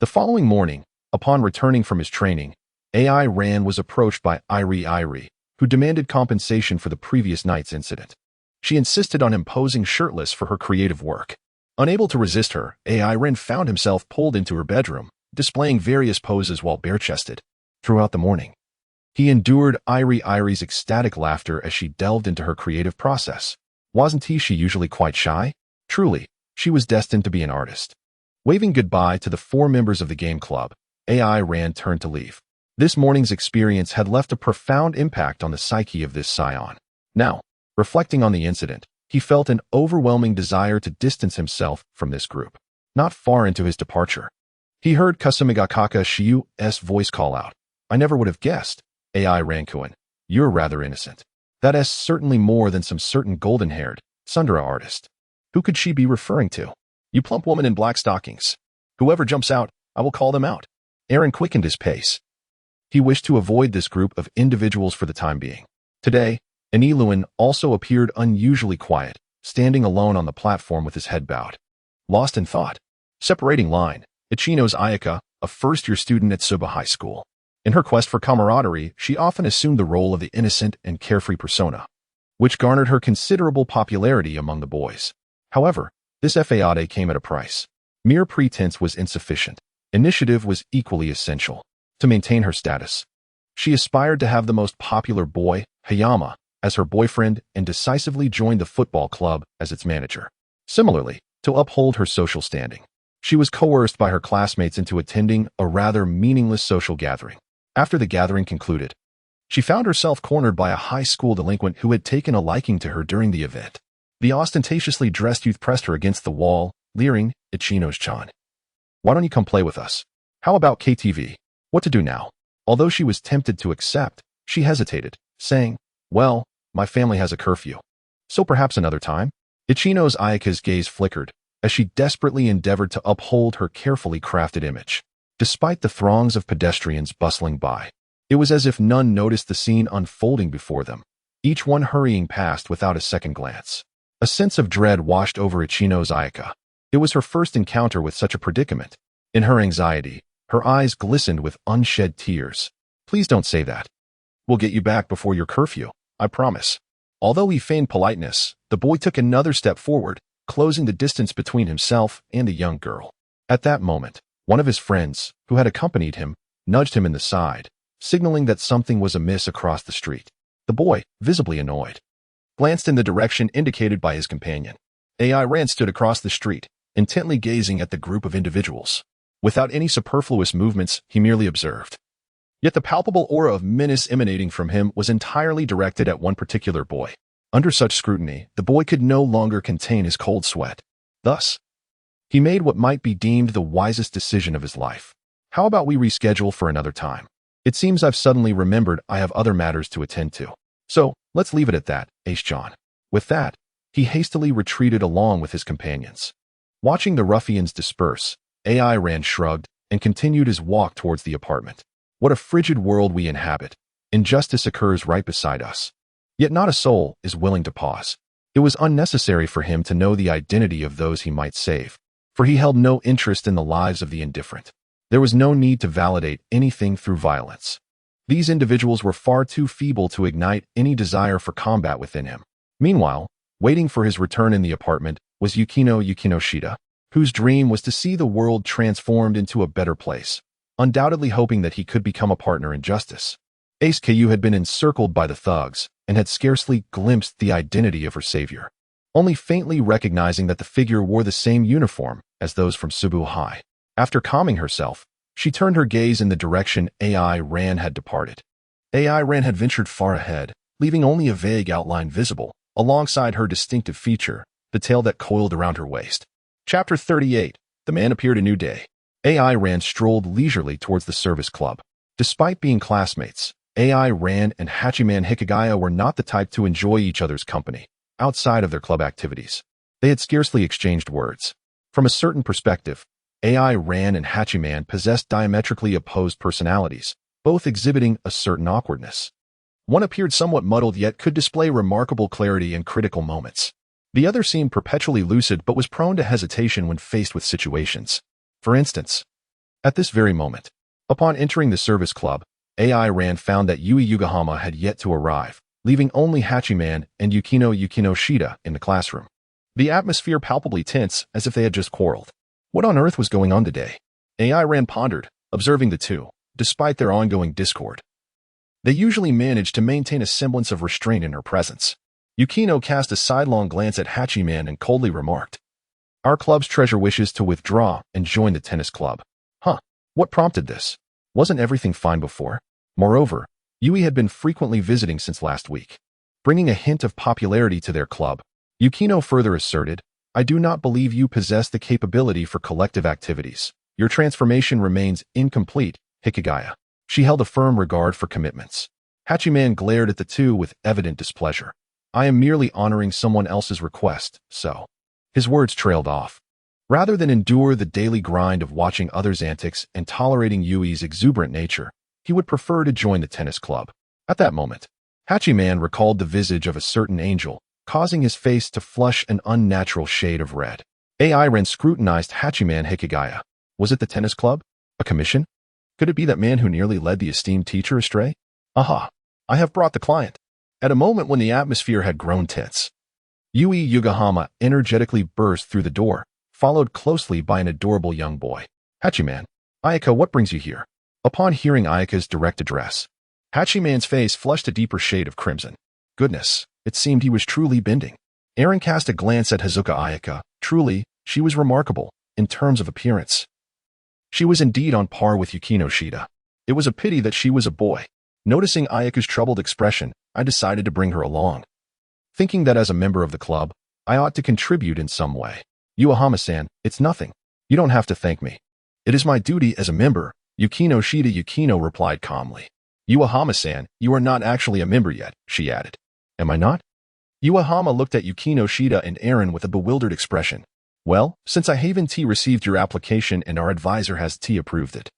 the following morning, upon returning from his training, AI Ran was approached by Iri, who demanded compensation for the previous night's incident. She insisted on him posing shirtless for her creative work. Unable to resist her, AI Ran found himself pulled into her bedroom, displaying various poses while bare-chested. Throughout the morning, he endured Iri's ecstatic laughter as she delved into her creative process. Wasn't she usually quite shy? Truly, she was destined to be an artist. Waving goodbye to the 4 members of the game club, AI Ran turned to leave. This morning's experience had left a profound impact on the psyche of this Saiyan. Now, reflecting on the incident, he felt an overwhelming desire to distance himself from this group. Not far into his departure, he heard Kasumigakaka Shiyu's voice call out, "I never would have guessed, AI Rankuin, you're rather innocent. That is certainly more than some certain golden-haired Sundara artist." Who could she be referring to? "You plump woman in black stockings. Whoever jumps out, I will call them out." Aaron quickened his pace. He wished to avoid this group of individuals for the time being. Today, Aniluan also appeared unusually quiet, standing alone on the platform with his head bowed. Lost in thought. Separating line, Ichino's Ayaka, a first-year student at Suba High School. In her quest for camaraderie, she often assumed the role of the innocent and carefree persona, which garnered her considerable popularity among the boys. However, this fade came at a price. Mere pretense was insufficient. Initiative was equally essential. To maintain her status, she aspired to have the most popular boy, Hayama, as her boyfriend and decisively joined the football club as its manager. Similarly, to uphold her social standing, she was coerced by her classmates into attending a rather meaningless social gathering. After the gathering concluded, she found herself cornered by a high school delinquent who had taken a liking to her during the event. The ostentatiously dressed youth pressed her against the wall, leering, "Ichino's-chan, why don't you come play with us? How about KTV? What to do now?" Although she was tempted to accept, she hesitated, saying, "Well, my family has a curfew. So perhaps another time?" Ichino's Ayaka's gaze flickered as she desperately endeavored to uphold her carefully crafted image. Despite the throngs of pedestrians bustling by, it was as if none noticed the scene unfolding before them, each one hurrying past without a second glance. A sense of dread washed over Ichino's Ayaka. It was her first encounter with such a predicament. In her anxiety, her eyes glistened with unshed tears. "Please don't say that. We'll get you back before your curfew, I promise." Although he feigned politeness, the boy took another step forward, closing the distance between himself and the young girl. At that moment, one of his friends, who had accompanied him, nudged him in the side, signaling that something was amiss across the street. The boy, visibly annoyed, glanced in the direction indicated by his companion. AI Ran stood across the street, intently gazing at the group of individuals. Without any superfluous movements, he merely observed. Yet the palpable aura of menace emanating from him was entirely directed at one particular boy. Under such scrutiny, the boy could no longer contain his cold sweat. Thus, he made what might be deemed the wisest decision of his life. "How about we reschedule for another time? It seems I've suddenly remembered I have other matters to attend to. So, let's leave it at that, Ace-chan." With that, he hastily retreated along with his companions. Watching the ruffians disperse, AI Ran shrugged and continued his walk towards the apartment. What a frigid world we inhabit. Injustice occurs right beside us. Yet not a soul is willing to pause. It was unnecessary for him to know the identity of those he might save, for he held no interest in the lives of the indifferent. There was no need to validate anything through violence. These individuals were far too feeble to ignite any desire for combat within him. Meanwhile, waiting for his return in the apartment was Yukino Yukinoshita, whose dream was to see the world transformed into a better place, undoubtedly hoping that he could become a partner in justice. Ace Ku had been encircled by the thugs and had scarcely glimpsed the identity of her savior, only faintly recognizing that the figure wore the same uniform as those from Subu High. After calming herself, she turned her gaze in the direction AI Ran had departed. AI Ran had ventured far ahead, leaving only a vague outline visible, alongside her distinctive feature, the tail that coiled around her waist. Chapter 38. The Man Appeared a New Day. AI Ran strolled leisurely towards the service club. Despite being classmates, AI Ran and Hachiman Hikigaya were not the type to enjoy each other's company outside of their club activities. They had scarcely exchanged words. From a certain perspective, AI Ran and Hachiman possessed diametrically opposed personalities, both exhibiting a certain awkwardness. One appeared somewhat muddled yet could display remarkable clarity in critical moments. The other seemed perpetually lucid but was prone to hesitation when faced with situations. For instance, at this very moment, upon entering the service club, AI Ran found that Yui Yugahama had yet to arrive, leaving only Hachiman and Yukino Shida in the classroom. The atmosphere palpably tense, as if they had just quarreled. What on earth was going on today? AI Ran pondered, observing the two, despite their ongoing discord. They usually managed to maintain a semblance of restraint in her presence. Yukino cast a sidelong glance at Hachiman and coldly remarked, "Our club's treasurer wishes to withdraw and join the tennis club." Huh, what prompted this? Wasn't everything fine before? Moreover, Yui had been frequently visiting since last week, bringing a hint of popularity to their club. Yukino further asserted, "I do not believe you possess the capability for collective activities. Your transformation remains incomplete, Hikigaya." She held a firm regard for commitments. Hachiman glared at the two with evident displeasure. "I am merely honoring someone else's request, so." His words trailed off. Rather than endure the daily grind of watching others' antics and tolerating Yui's exuberant nature, he would prefer to join the tennis club. At that moment, Hachiman recalled the visage of a certain angel, causing his face to flush an unnatural shade of red. AI Ren scrutinized Hachiman Hikigaya. Was it the tennis club? A commission? Could it be that man who nearly led the esteemed teacher astray? Aha! I have brought the client. At a moment when the atmosphere had grown tense, Yui Yugahama energetically burst through the door, followed closely by an adorable young boy. "Hachiman, Ayaka, what brings you here?" Upon hearing Ayaka's direct address, Hachiman's face flushed a deeper shade of crimson. Goodness, it seemed he was truly bending. Aaron cast a glance at Hazuka Ayaka. Truly, she was remarkable, in terms of appearance. She was indeed on par with Yukino Shida. It was a pity that she was a boy. Noticing Ayaka's troubled expression, I decided to bring her along, thinking that as a member of the club, I ought to contribute in some way. "Yuahama-san, it's nothing. You don't have to thank me. It is my duty as a member," Yukino Shida Yukino replied calmly. "Yuahama-san, you are not actually a member yet," she added. "Am I not?" Yuahama looked at Yukino Shida and Aaron with a bewildered expression. "Well, since I Haven T received your application and our advisor has T approved it,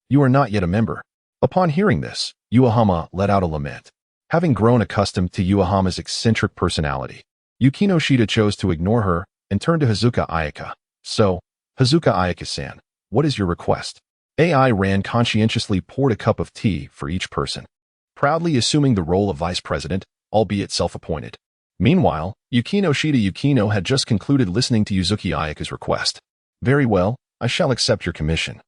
you are not yet a member." Upon hearing this, Yuahama let out a lament. Having grown accustomed to Yuahama's eccentric personality, Yukino Shida chose to ignore her and turned to Hazuka Ayaka. "So, Hazuka Ayaka-san, what is your request?" AI Ran conscientiously poured a cup of tea for each person, proudly assuming the role of vice president, albeit self-appointed. Meanwhile, Yukino Shida Yukino had just concluded listening to Yuzuki Ayaka's request. "Very well, I shall accept your commission.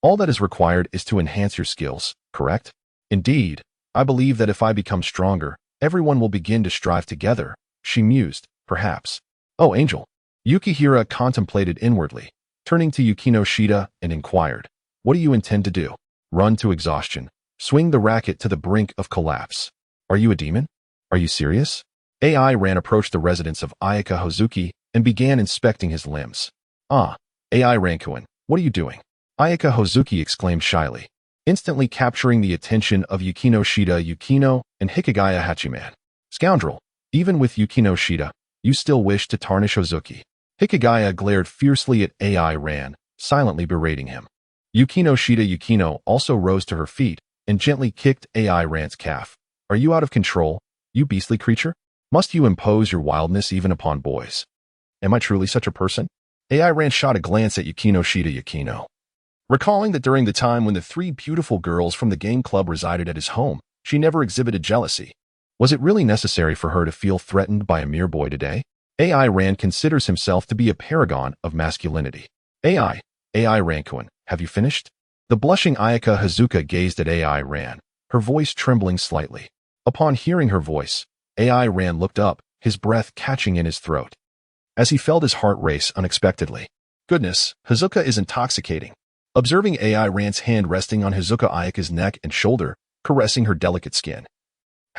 All that is required is to enhance your skills, correct?" "Indeed, I believe that if I become stronger, everyone will begin to strive together," she mused, perhaps. "Oh, Angel." Yukihira contemplated inwardly, turning to Yukino Shida and inquired, "What do you intend to do? Run to exhaustion? Swing the racket to the brink of collapse? Are you a demon? Are you serious?" AI Ran approached the residence of Ayaka Hozuki and began inspecting his limbs. "Ah, AI Rankuin, what are you doing?" Ayaka Hozuki exclaimed shyly, instantly capturing the attention of Yukino Shida Yukino and Hikigaya Hachiman. "Scoundrel, even with Yukino Shida, you still wish to tarnish Hozuki." Hikigaya glared fiercely at AI Ran, silently berating him. Yukino Shida Yukino also rose to her feet and gently kicked AI Ran's calf. "Are you out of control, you beastly creature? Must you impose your wildness even upon boys? Am I truly such a person?" AI Ran shot a glance at Yukino Shida Yukino, recalling that during the time when the three beautiful girls from the game club resided at his home, she never exhibited jealousy. Was it really necessary for her to feel threatened by a mere boy today? AI Ran considers himself to be a paragon of masculinity. AI Rankuin, have you finished?" The blushing Ayaka Hazuka gazed at AI Ran, her voice trembling slightly. Upon hearing her voice, AI Ran looked up, his breath catching in his throat, as he felt his heart race unexpectedly. Goodness, Hazuka is intoxicating. Observing AI Ran's hand resting on Hazuka Ayaka's neck and shoulder, caressing her delicate skin,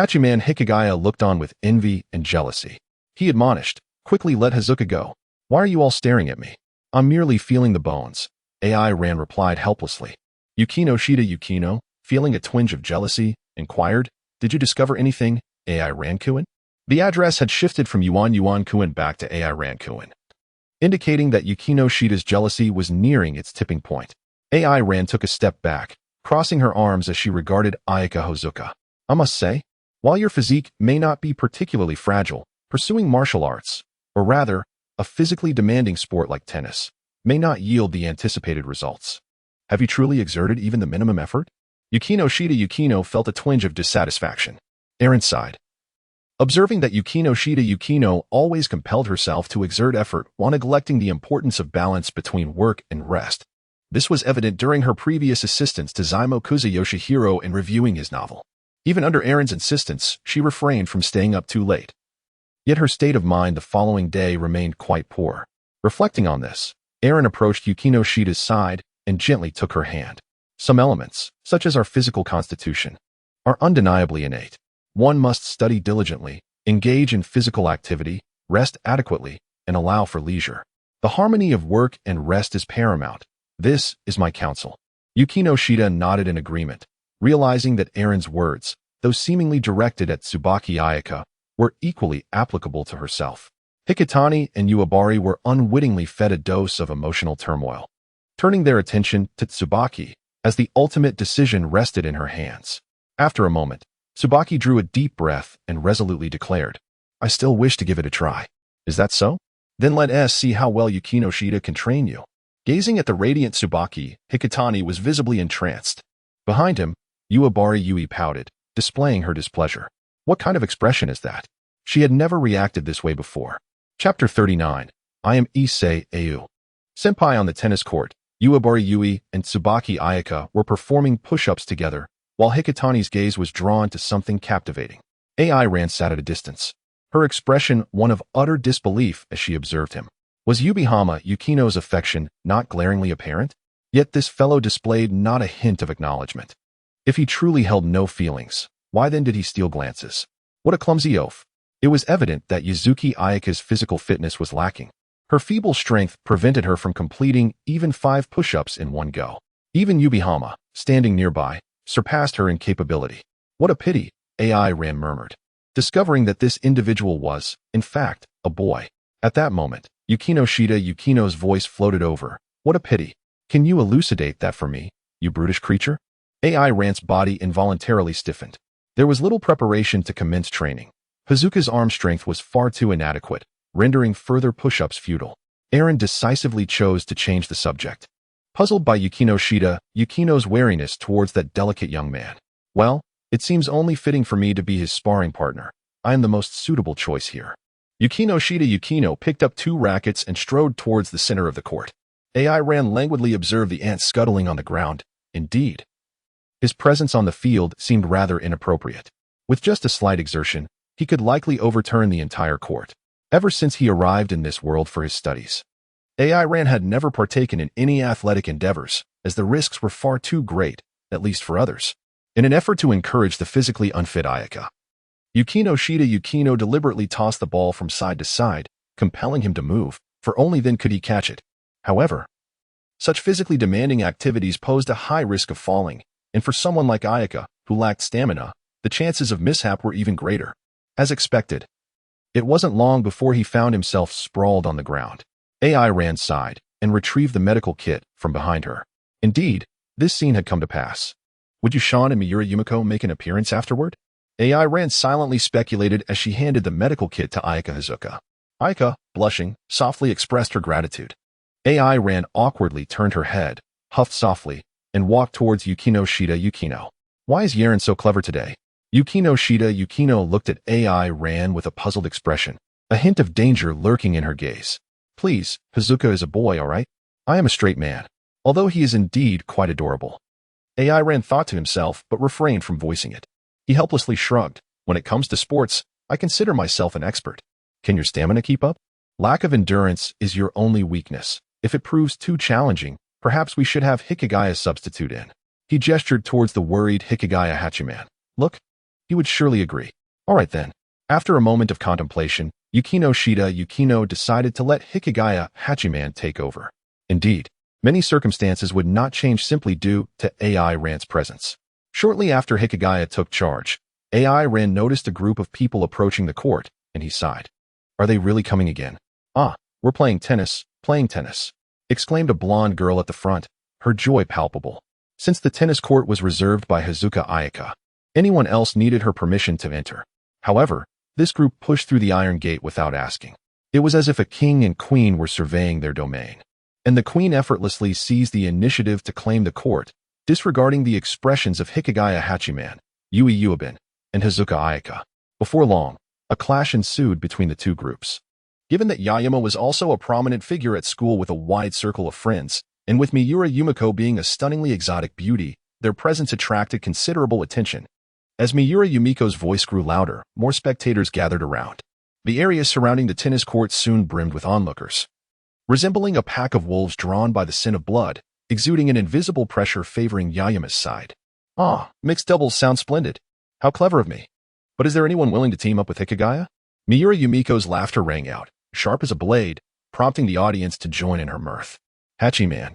Hachiman Hikigaya looked on with envy and jealousy. He admonished, "Quickly let Hazuka go. Why are you all staring at me? I'm merely feeling the bones." AI Ran replied helplessly. Yukino Shida Yukino, feeling a twinge of jealousy, inquired, "Did you discover anything, AI Ran-kun?" The address had shifted from Yuan-kun back to AI Ran-kun, indicating that Yukino Shida's jealousy was nearing its tipping point. AI Ran took a step back, crossing her arms as she regarded Ayaka Hozuka. "I must say, while your physique may not be particularly fragile, pursuing martial arts, or rather, a physically demanding sport like tennis, may not yield the anticipated results. Have you truly exerted even the minimum effort?" Yukino Shida Yukino felt a twinge of dissatisfaction. Aaron sighed. Observing that Yukino Shida Yukino always compelled herself to exert effort while neglecting the importance of balance between work and rest. This was evident during her previous assistance to Zaimokuza Yoshihiro in reviewing his novel. Even under Aaron's insistence, she refrained from staying up too late. Yet her state of mind the following day remained quite poor. Reflecting on this, Aaron approached Yukino Shida's side and gently took her hand. "Some elements, such as our physical constitution, are undeniably innate. One must study diligently, engage in physical activity, rest adequately, and allow for leisure. The harmony of work and rest is paramount. This is my counsel." Yukino Shida nodded in agreement, realizing that Aaron's words, though seemingly directed at Tsubaki Ayaka, were equally applicable to herself. Hikitani and Uebari were unwittingly fed a dose of emotional turmoil, turning their attention to Tsubaki as the ultimate decision rested in her hands. After a moment, Tsubaki drew a deep breath and resolutely declared, "I still wish to give it a try." "Is that so? Then let us see how well Yukino Shida can train you." Gazing at the radiant Tsubaki, Hikitani was visibly entranced. Behind him, Uebari Yui pouted, displaying her displeasure. What kind of expression is that? She had never reacted this way before. Chapter 39. I am Issei Ayu. Senpai on the tennis court, Uebari Yui and Tsubaki Ayaka were performing push-ups together, while Hikitani's gaze was drawn to something captivating. AI Ran sat at a distance, her expression one of utter disbelief as she observed him. Was Yubihama Yukino's affection not glaringly apparent? Yet this fellow displayed not a hint of acknowledgement. If he truly held no feelings, why then did he steal glances? What a clumsy oaf. It was evident that Yuzuki Ayaka's physical fitness was lacking. Her feeble strength prevented her from completing even 5 push-ups in one go. Even Yubihama, standing nearby, surpassed her in capability. What a pity, AI Ran murmured, discovering that this individual was, in fact, a boy. At that moment, Yukino Shida Yukino's voice floated over. What a pity. Can you elucidate that for me, you brutish creature? AI Ran's body involuntarily stiffened. There was little preparation to commence training. Hazuka's arm strength was far too inadequate, rendering further push-ups futile. Aaron decisively chose to change the subject. Puzzled by Yukino Shida, Yukino's wariness towards that delicate young man. Well, it seems only fitting for me to be his sparring partner. I am the most suitable choice here. Yukino Shida Yukino picked up 2 rackets and strode towards the center of the court. AI Ran languidly observed the ant scuttling on the ground. Indeed, his presence on the field seemed rather inappropriate. With just a slight exertion, he could likely overturn the entire court. Ever since he arrived in this world for his studies, AI Ran had never partaken in any athletic endeavors, as the risks were far too great, at least for others. In an effort to encourage the physically unfit Ayaka, Yukino Shida Yukino deliberately tossed the ball from side to side, compelling him to move, for only then could he catch it. However, such physically demanding activities posed a high risk of falling, and for someone like Ayaka, who lacked stamina, the chances of mishap were even greater. As expected, it wasn't long before he found himself sprawled on the ground. AI Ran sighed and retrieved the medical kit from behind her. Indeed, this scene had come to pass. Would Yushan and Miura Yumiko make an appearance afterward? AI Ran silently speculated as she handed the medical kit to Ayaka Hazuka. Ayaka, blushing, softly expressed her gratitude. AI Ran awkwardly turned her head, huffed softly, and walked towards Yukino Shida Yukino. Why is Yaren so clever today? Yukino Shida Yukino looked at AI Ran with a puzzled expression, a hint of danger lurking in her gaze. Please, Hazuka is a boy, all right? I am a straight man, although he is indeed quite adorable. AI Ran thought to himself, but refrained from voicing it. He helplessly shrugged. When it comes to sports, I consider myself an expert. Can your stamina keep up? Lack of endurance is your only weakness. If it proves too challenging, perhaps we should have Hikigaya substitute in. He gestured towards the worried Hikigaya Hachiman. Look, he would surely agree. All right then. After a moment of contemplation, Yukino decided to let Hikigaya Hachiman take over. Indeed, many circumstances would not change simply due to AI Ran's presence. Shortly after Hikigaya took charge, AI Ran noticed a group of people approaching the court, and he sighed. Are they really coming again? Ah, we're playing tennis, exclaimed a blonde girl at the front, her joy palpable. Since the tennis court was reserved by Hazuka Ayaka, anyone else needed her permission to enter. However, this group pushed through the iron gate without asking. It was as if a king and queen were surveying their domain. And the queen effortlessly seized the initiative to claim the court, disregarding the expressions of Hikigaya Hachiman, Yui Uebin, and Hazuka Ayaka. Before long, a clash ensued between the two groups. Given that Yayama was also a prominent figure at school with a wide circle of friends, and with Miura Yumiko being a stunningly exotic beauty, their presence attracted considerable attention. As Miura Yumiko's voice grew louder, more spectators gathered around. The area surrounding the tennis court soon brimmed with onlookers. Resembling a pack of wolves drawn by the scent of blood, exuding an invisible pressure favoring Yayama's side. Ah, mixed doubles sound splendid. How clever of me. But is there anyone willing to team up with Hikigaya? Miura Yumiko's laughter rang out, sharp as a blade, prompting the audience to join in her mirth. Hachiman.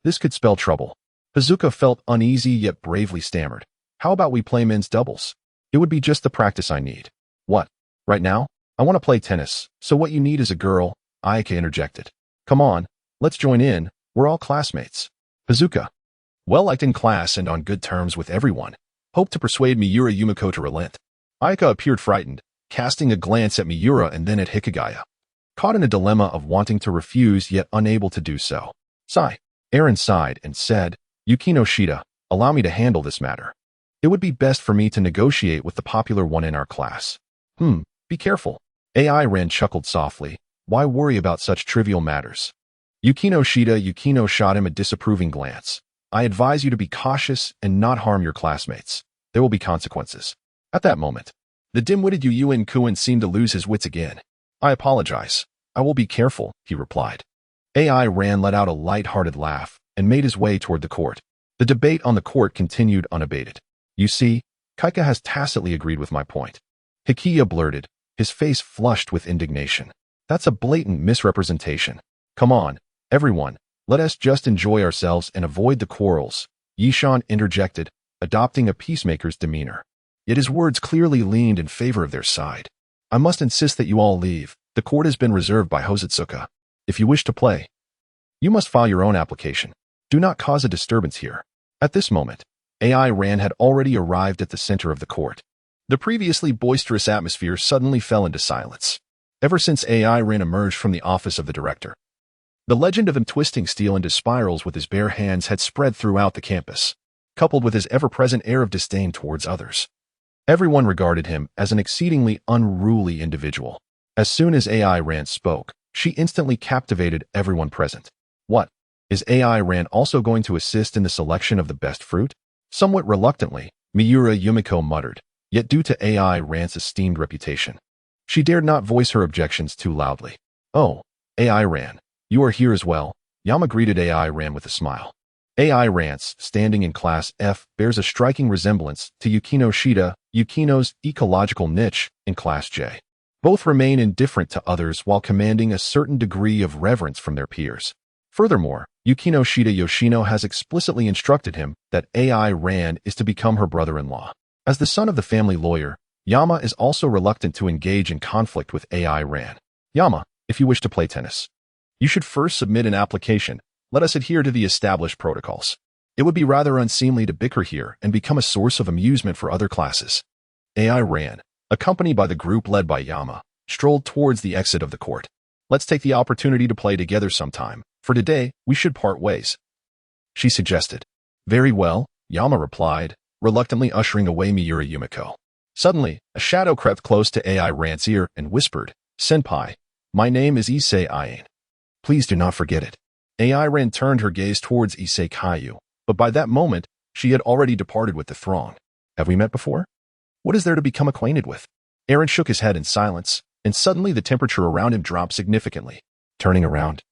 This could spell trouble. Hazuka felt uneasy yet bravely stammered. How about we play men's doubles? It would be just the practice I need. What? Right now? I want to play tennis, so what you need is a girl, Ayaka interjected. Come on, let's join in, we're all classmates. Hazuka, well-liked in class and on good terms with everyone, hoped to persuade Miura Yumiko to relent. Ayaka appeared frightened, casting a glance at Miura and then at Hikigaya. Caught in a dilemma of wanting to refuse yet unable to do so. Sigh. Aaron sighed and said, Yukino Shida, allow me to handle this matter. It would be best for me to negotiate with the popular one in our class. Be careful. AI Ran chuckled softly. Why worry about such trivial matters? Yukino shot him a disapproving glance. I advise you to be cautious and not harm your classmates. There will be consequences. At that moment, the dim-witted Yuen Kuan seemed to lose his wits again. I apologize. I will be careful, he replied. AI Ran let out a light-hearted laugh and made his way toward the court. The debate on the court continued unabated. You see, Kaika has tacitly agreed with my point. Hikiya blurted, his face flushed with indignation. That's a blatant misrepresentation. Come on, everyone, let us just enjoy ourselves and avoid the quarrels, Yishan interjected, adopting a peacemaker's demeanor. Yet his words clearly leaned in favor of their side. I must insist that you all leave. The court has been reserved by Hosatsuka. If you wish to play, you must file your own application. Do not cause a disturbance here. At this moment, AI Ran had already arrived at the center of the court. The previously boisterous atmosphere suddenly fell into silence. Ever since AI Ran emerged from the office of the director, the legend of him twisting steel into spirals with his bare hands had spread throughout the campus, coupled with his ever-present air of disdain towards others. Everyone regarded him as an exceedingly unruly individual. As soon as AI Ran spoke, she instantly captivated everyone present. What? Is AI Ran also going to assist in the selection of the best fruit? Somewhat reluctantly, Miura Yumiko muttered, yet due to AI Ran's esteemed reputation, she dared not voice her objections too loudly. Oh, AI Ran, you are here as well, Yama greeted AI Ran with a smile. AI Rance, standing in Class F, bears a striking resemblance to Yukino Shida, Yukino's ecological niche, in Class J. Both remain indifferent to others while commanding a certain degree of reverence from their peers. Furthermore, Yukino Shida Yoshino has explicitly instructed him that AI Ran is to become her brother-in-law. As the son of the family lawyer, Yama is also reluctant to engage in conflict with AI Ran. Yama, if you wish to play tennis, you should first submit an application. Let us adhere to the established protocols. It would be rather unseemly to bicker here and become a source of amusement for other classes. AI Ran, accompanied by the group led by Yama, strolled towards the exit of the court. Let's take the opportunity to play together sometime. For today, we should part ways, she suggested. Very well, Yama replied, reluctantly ushering away Miura Yumiko. Suddenly, a shadow crept close to AI Ran's ear and whispered, Senpai, my name is Issei Ayin. Please do not forget it. AI Ran turned her gaze towards Issei Kaiju, but by that moment, she had already departed with the throng. Have we met before? What is there to become acquainted with? Aaron shook his head in silence, and suddenly the temperature around him dropped significantly. Turning around,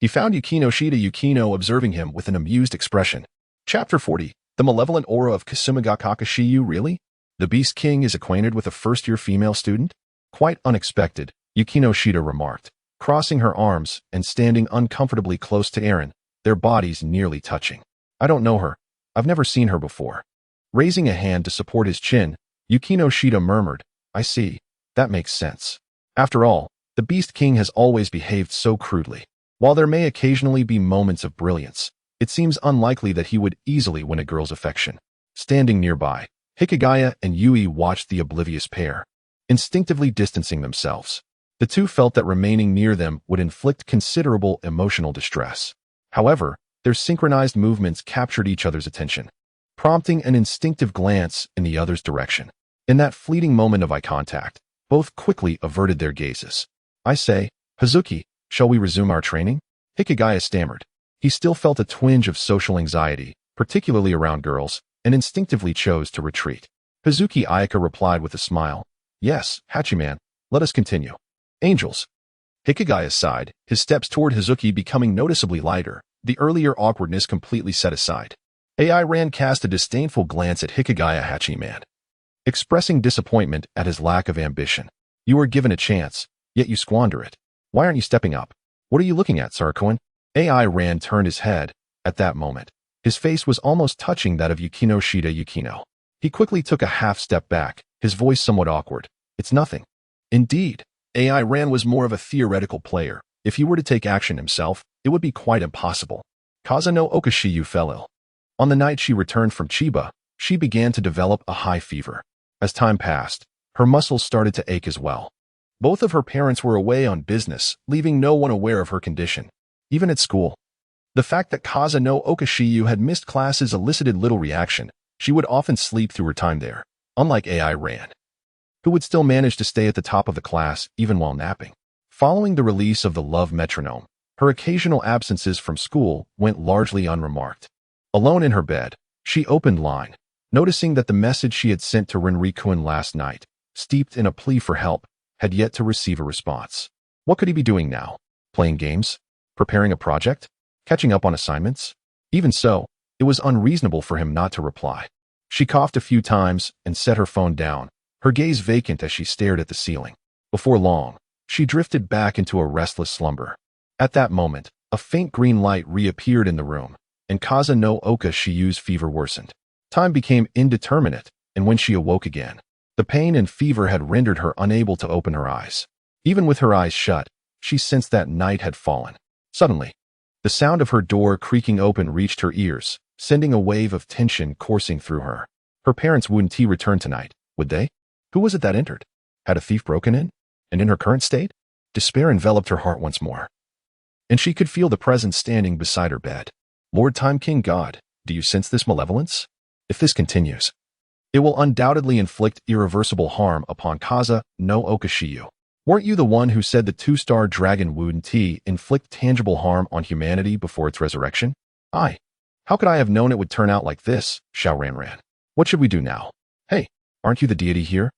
he found Yukino Shida Yukino observing him with an amused expression. Chapter 40, The Malevolent Aura of Kasumiga Kakashiyu, really? The Beast King is acquainted with a first-year female student? Quite unexpected, Yukino Shida remarked, crossing her arms and standing uncomfortably close to Aaron, their bodies nearly touching. I don't know her. I've never seen her before. Raising a hand to support his chin, Yukino Shida murmured, I see. That makes sense. After all, the Beast King has always behaved so crudely. While there may occasionally be moments of brilliance, it seems unlikely that he would easily win a girl's affection. Standing nearby, Hikigaya and Yui watched the oblivious pair, instinctively distancing themselves. The two felt that remaining near them would inflict considerable emotional distress. However, their synchronized movements captured each other's attention, prompting an instinctive glance in the other's direction. In that fleeting moment of eye contact, both quickly averted their gazes. I say, Hazuki, shall we resume our training? Hikigaya stammered. He still felt a twinge of social anxiety, particularly around girls, and instinctively chose to retreat. Hazuki Ayaka replied with a smile. Yes, Hachiman, let us continue. Angels. Hikigaya sighed, his steps toward Hazuki becoming noticeably lighter, the earlier awkwardness completely set aside. AI Ran cast a disdainful glance at Hikigaya Hachiman, expressing disappointment at his lack of ambition. You were given a chance, yet you squander it. Why aren't you stepping up? What are you looking at, Sarakoan? AI Ran turned his head. At that moment, his face was almost touching that of Yukino Shida Yukino. He quickly took a half step back, his voice somewhat awkward. It's nothing. Indeed, AI Ran was more of a theoretical player. If he were to take action himself, it would be quite impossible. Kaza no Okashiyu fell ill. On the night she returned from Chiba, she began to develop a high fever. As time passed, her muscles started to ache as well. Both of her parents were away on business, leaving no one aware of her condition, even at school. The fact that Kaza no Okashiyu had missed classes elicited little reaction. She would often sleep through her time there, unlike AI Ran, who would still manage to stay at the top of the class even while napping. Following the release of the Love Metronome, her occasional absences from school went largely unremarked. Alone in her bed, she opened Line, noticing that the message she had sent to Renrikuin last night, steeped in a plea for help, had yet to receive a response. What could he be doing now? Playing games? Preparing a project? Catching up on assignments? Even so, it was unreasonable for him not to reply. She coughed a few times and set her phone down, her gaze vacant as she stared at the ceiling. Before long, she drifted back into a restless slumber. At that moment, a faint green light reappeared in the room, and Kaza no Okashiyu's fever worsened. Time became indeterminate, and when she awoke again, the pain and fever had rendered her unable to open her eyes. Even with her eyes shut, she sensed that night had fallen. Suddenly, the sound of her door creaking open reached her ears, sending a wave of tension coursing through her. Her parents wouldn't return tonight, would they? Who was it that entered? Had a thief broken in? And in her current state? Despair enveloped her heart once more, and she could feel the presence standing beside her bed. Lord Time King God, do you sense this malevolence? If this continues, it will undoubtedly inflict irreversible harm upon Kaza no Okashiyu. Weren't you the one who said the two-star dragon wouldn't inflict tangible harm on humanity before its resurrection? Aye. How could I have known it would turn out like this, Xiao Ran. What should we do now? Hey, aren't you the deity here?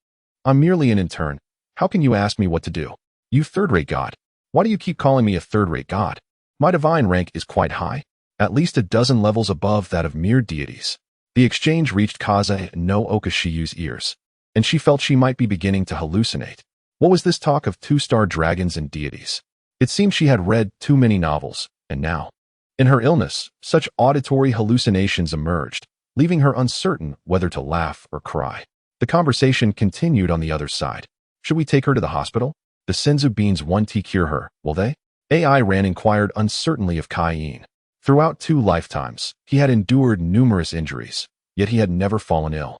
I'm merely an intern. How can you ask me what to do? You third-rate god. Why do you keep calling me a third-rate god? My divine rank is quite high, at least a dozen levels above that of mere deities. The exchange reached Kaza no Okashiyu's ears, and she felt she might be beginning to hallucinate. What was this talk of two-star dragons and deities? It seemed she had read too many novels, and now, in her illness, such auditory hallucinations emerged, leaving her uncertain whether to laugh or cry. The conversation continued on the other side. Should we take her to the hospital? The senzu beans won't cure her, will they? AI Ran inquired uncertainly of Kai-in. Throughout 2 lifetimes, he had endured numerous injuries, yet he had never fallen ill.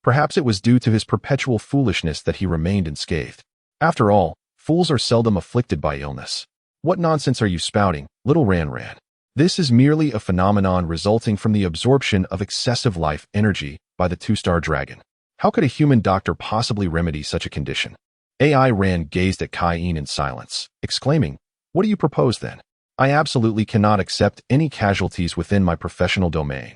Perhaps it was due to his perpetual foolishness that he remained unscathed. After all, fools are seldom afflicted by illness. What nonsense are you spouting, little Ran? This is merely a phenomenon resulting from the absorption of excessive life energy by the two-star dragon. How could a human doctor possibly remedy such a condition? AI Ran gazed at Kai-in in silence, exclaiming, What do you propose then? I absolutely cannot accept any casualties within my professional domain.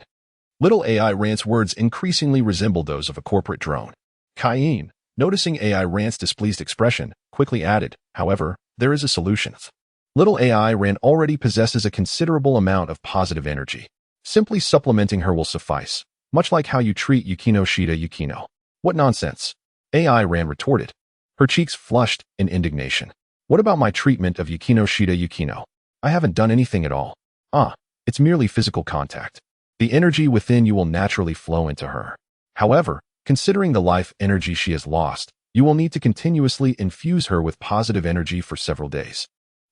Little AI Ran's words increasingly resembled those of a corporate drone. Kai-in, noticing AI Ran's displeased expression, quickly added, However, there is a solution. Little AI Ran already possesses a considerable amount of positive energy. Simply supplementing her will suffice, much like how you treat Yukino Shida Yukino. What nonsense? AI Ran retorted, her cheeks flushed in indignation. What about my treatment of Yukino Shida Yukino? I haven't done anything at all. It's merely physical contact. The energy within you will naturally flow into her. However, considering the life energy she has lost, you will need to continuously infuse her with positive energy for several days.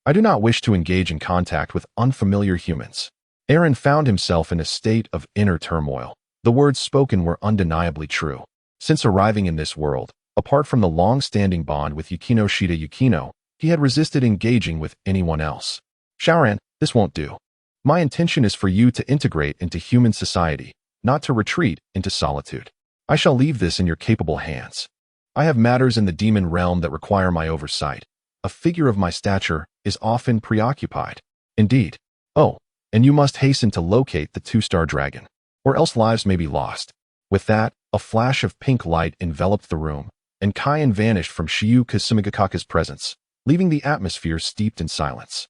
I do not wish to engage in contact with unfamiliar humans. Aaron found himself in a state of inner turmoil. The words spoken were undeniably true. Since arriving in this world, apart from the long-standing bond with Yukino Shida Yukino, he had resisted engaging with anyone else. Shaoran, this won't do. My intention is for you to integrate into human society, not to retreat into solitude. I shall leave this in your capable hands. I have matters in the demon realm that require my oversight. A figure of my stature is often preoccupied. Indeed. Oh, and you must hasten to locate the 2-star dragon, or else lives may be lost. With that, a flash of pink light enveloped the room, and Kyan vanished from Shiyu Kasumigakaka's presence, leaving the atmosphere steeped in silence.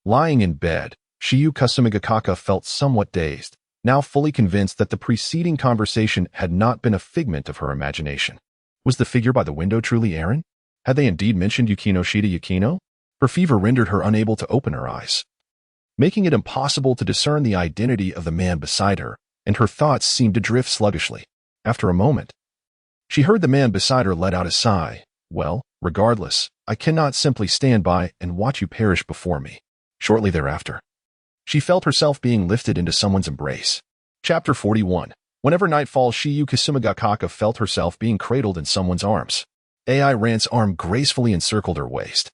Lying in bed, Shiyu Kasumigakaka felt somewhat dazed, now fully convinced that the preceding conversation had not been a figment of her imagination. Was the figure by the window truly Aaron? Had they indeed mentioned Yukino Shida Yukino? Her fever rendered her unable to open her eyes, making it impossible to discern the identity of the man beside her, and her thoughts seemed to drift sluggishly. After a moment, she heard the man beside her let out a sigh. Well, regardless, I cannot simply stand by and watch you perish before me. Shortly thereafter, she felt herself being lifted into someone's embrace. Chapter 41. Whenever night falls, Shiyu Kasumigakaka felt herself being cradled in someone's arms. AI Ran's arm gracefully encircled her waist,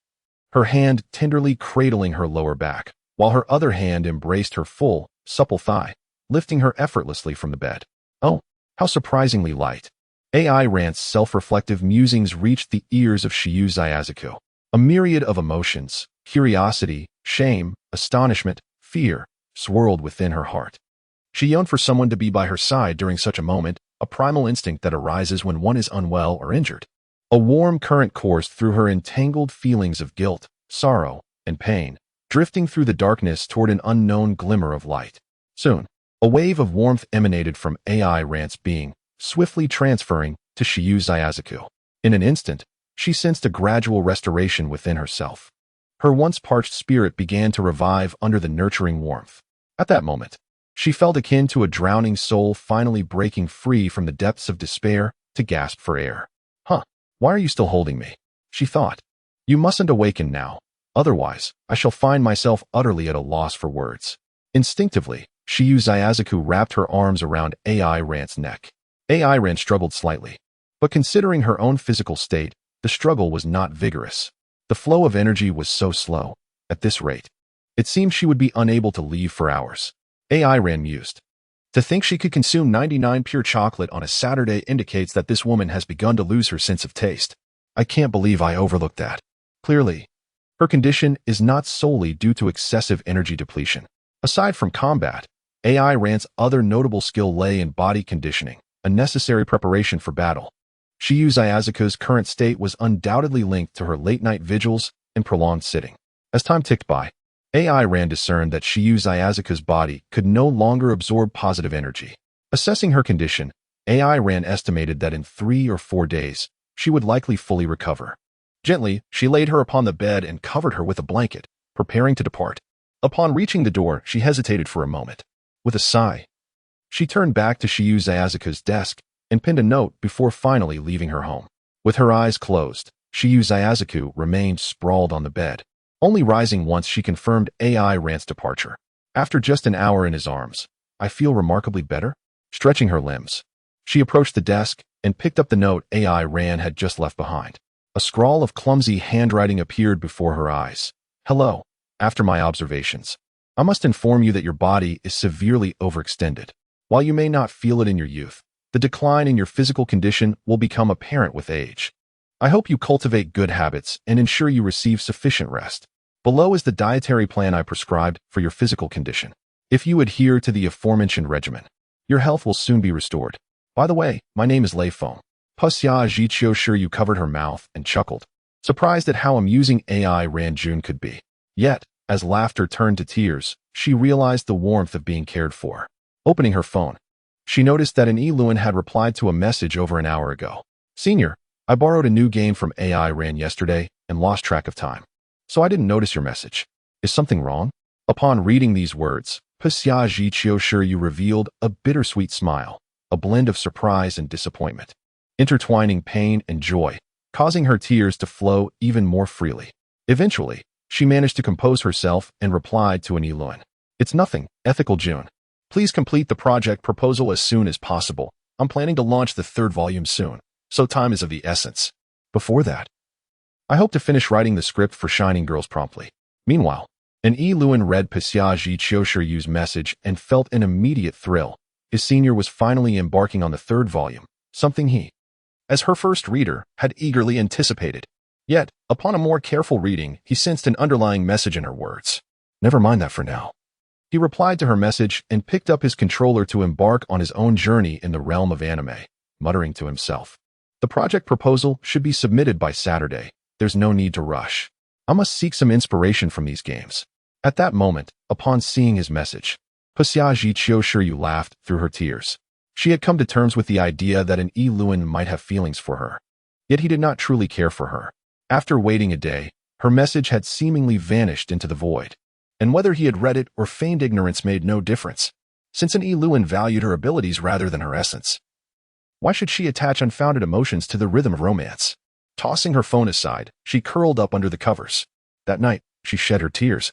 her hand tenderly cradling her lower back, while her other hand embraced her full, supple thigh, lifting her effortlessly from the bed. Oh, how surprisingly light. AI Ran's self-reflective musings reached the ears of Shiyu Zayazuku. A myriad of emotions, curiosity, shame, astonishment, fear, swirled within her heart. She yearned for someone to be by her side during such a moment, a primal instinct that arises when one is unwell or injured. A warm current coursed through her entangled feelings of guilt, sorrow, and pain, drifting through the darkness toward an unknown glimmer of light. Soon, a wave of warmth emanated from AI Ran's being, swiftly transferring to Shiyu Zayazuku. In an instant, she sensed a gradual restoration within herself. Her once parched spirit began to revive under the nurturing warmth. At that moment, she felt akin to a drowning soul finally breaking free from the depths of despair to gasp for air. Why are you still holding me? She thought. You mustn't awaken now. Otherwise, I shall find myself utterly at a loss for words. Instinctively, Shiyu Zayazuku wrapped her arms around AI Ran's neck. AI Ran struggled slightly, but considering her own physical state, the struggle was not vigorous. The flow of energy was so slow. At this rate, it seemed she would be unable to leave for hours. AI Ran mused. To think she could consume 99 pure chocolate on a Saturday indicates that this woman has begun to lose her sense of taste. I can't believe I overlooked that. Clearly, her condition is not solely due to excessive energy depletion. Aside from combat, AI Ran's other notable skill lay in body conditioning, a necessary preparation for battle. Shiyu Zayazuku's current state was undoubtedly linked to her late-night vigils and prolonged sitting. As time ticked by, AI Ran discerned that Shiyu Zayazuku's body could no longer absorb positive energy. Assessing her condition, AI Ran estimated that in 3 or 4 days, she would likely fully recover. Gently, she laid her upon the bed and covered her with a blanket, preparing to depart. Upon reaching the door, she hesitated for a moment. With a sigh, she turned back to Shiyu Zayazuku's desk and penned a note before finally leaving her home. With her eyes closed, Shiyu Zayazuku remained sprawled on the bed, only rising once she confirmed AI Ran's departure. After just an hour in his arms, I feel remarkably better. Stretching her limbs, she approached the desk and picked up the note AI Ran had just left behind. A scrawl of clumsy handwriting appeared before her eyes. Hello. After my observations, I must inform you that your body is severely overextended. While you may not feel it in your youth, the decline in your physical condition will become apparent with age. I hope you cultivate good habits and ensure you receive sufficient rest. Below is the dietary plan I prescribed for your physical condition. If you adhere to the aforementioned regimen, your health will soon be restored. By the way, my name is Lei Feng. Pusya Jichio. Sure, you covered her mouth and chuckled, surprised at how amusing AI Ran Jun could be. Yet, as laughter turned to tears, she realized the warmth of being cared for. Opening her phone, she noticed that an Eluan had replied to a message over an hour ago. Senior, I borrowed a new game from AI Ran yesterday and lost track of time. So I didn't notice your message. Is something wrong? Upon reading these words, Pasyaji Chiyoshiryu revealed a bittersweet smile, a blend of surprise and disappointment, intertwining pain and joy, causing her tears to flow even more freely. Eventually, she managed to compose herself and replied to an Iluan. It's nothing, Ethical June. Please complete the project proposal as soon as possible. I'm planning to launch the third volume soon, so time is of the essence. Before that, I hope to finish writing the script for Shining Girls promptly. Meanwhile, an Iluan read Pasyaji Chiyoshiryu's message and felt an immediate thrill. His senior was finally embarking on the third volume, something he, as her first reader, had eagerly anticipated. Yet, upon a more careful reading, he sensed an underlying message in her words. Never mind that for now. He replied to her message and picked up his controller to embark on his own journey in the realm of anime, muttering to himself. The project proposal should be submitted by Saturday. There's no need to rush. I must seek some inspiration from these games. At that moment, upon seeing his message, Pasyaji Chiyoshiryu laughed through her tears. She had come to terms with the idea that an Iluan might have feelings for her. Yet he did not truly care for her. After waiting a day, her message had seemingly vanished into the void. And whether he had read it or feigned ignorance made no difference, since an Iluan valued her abilities rather than her essence. Why should she attach unfounded emotions to the rhythm of romance? Tossing her phone aside, she curled up under the covers. That night, she shed her tears.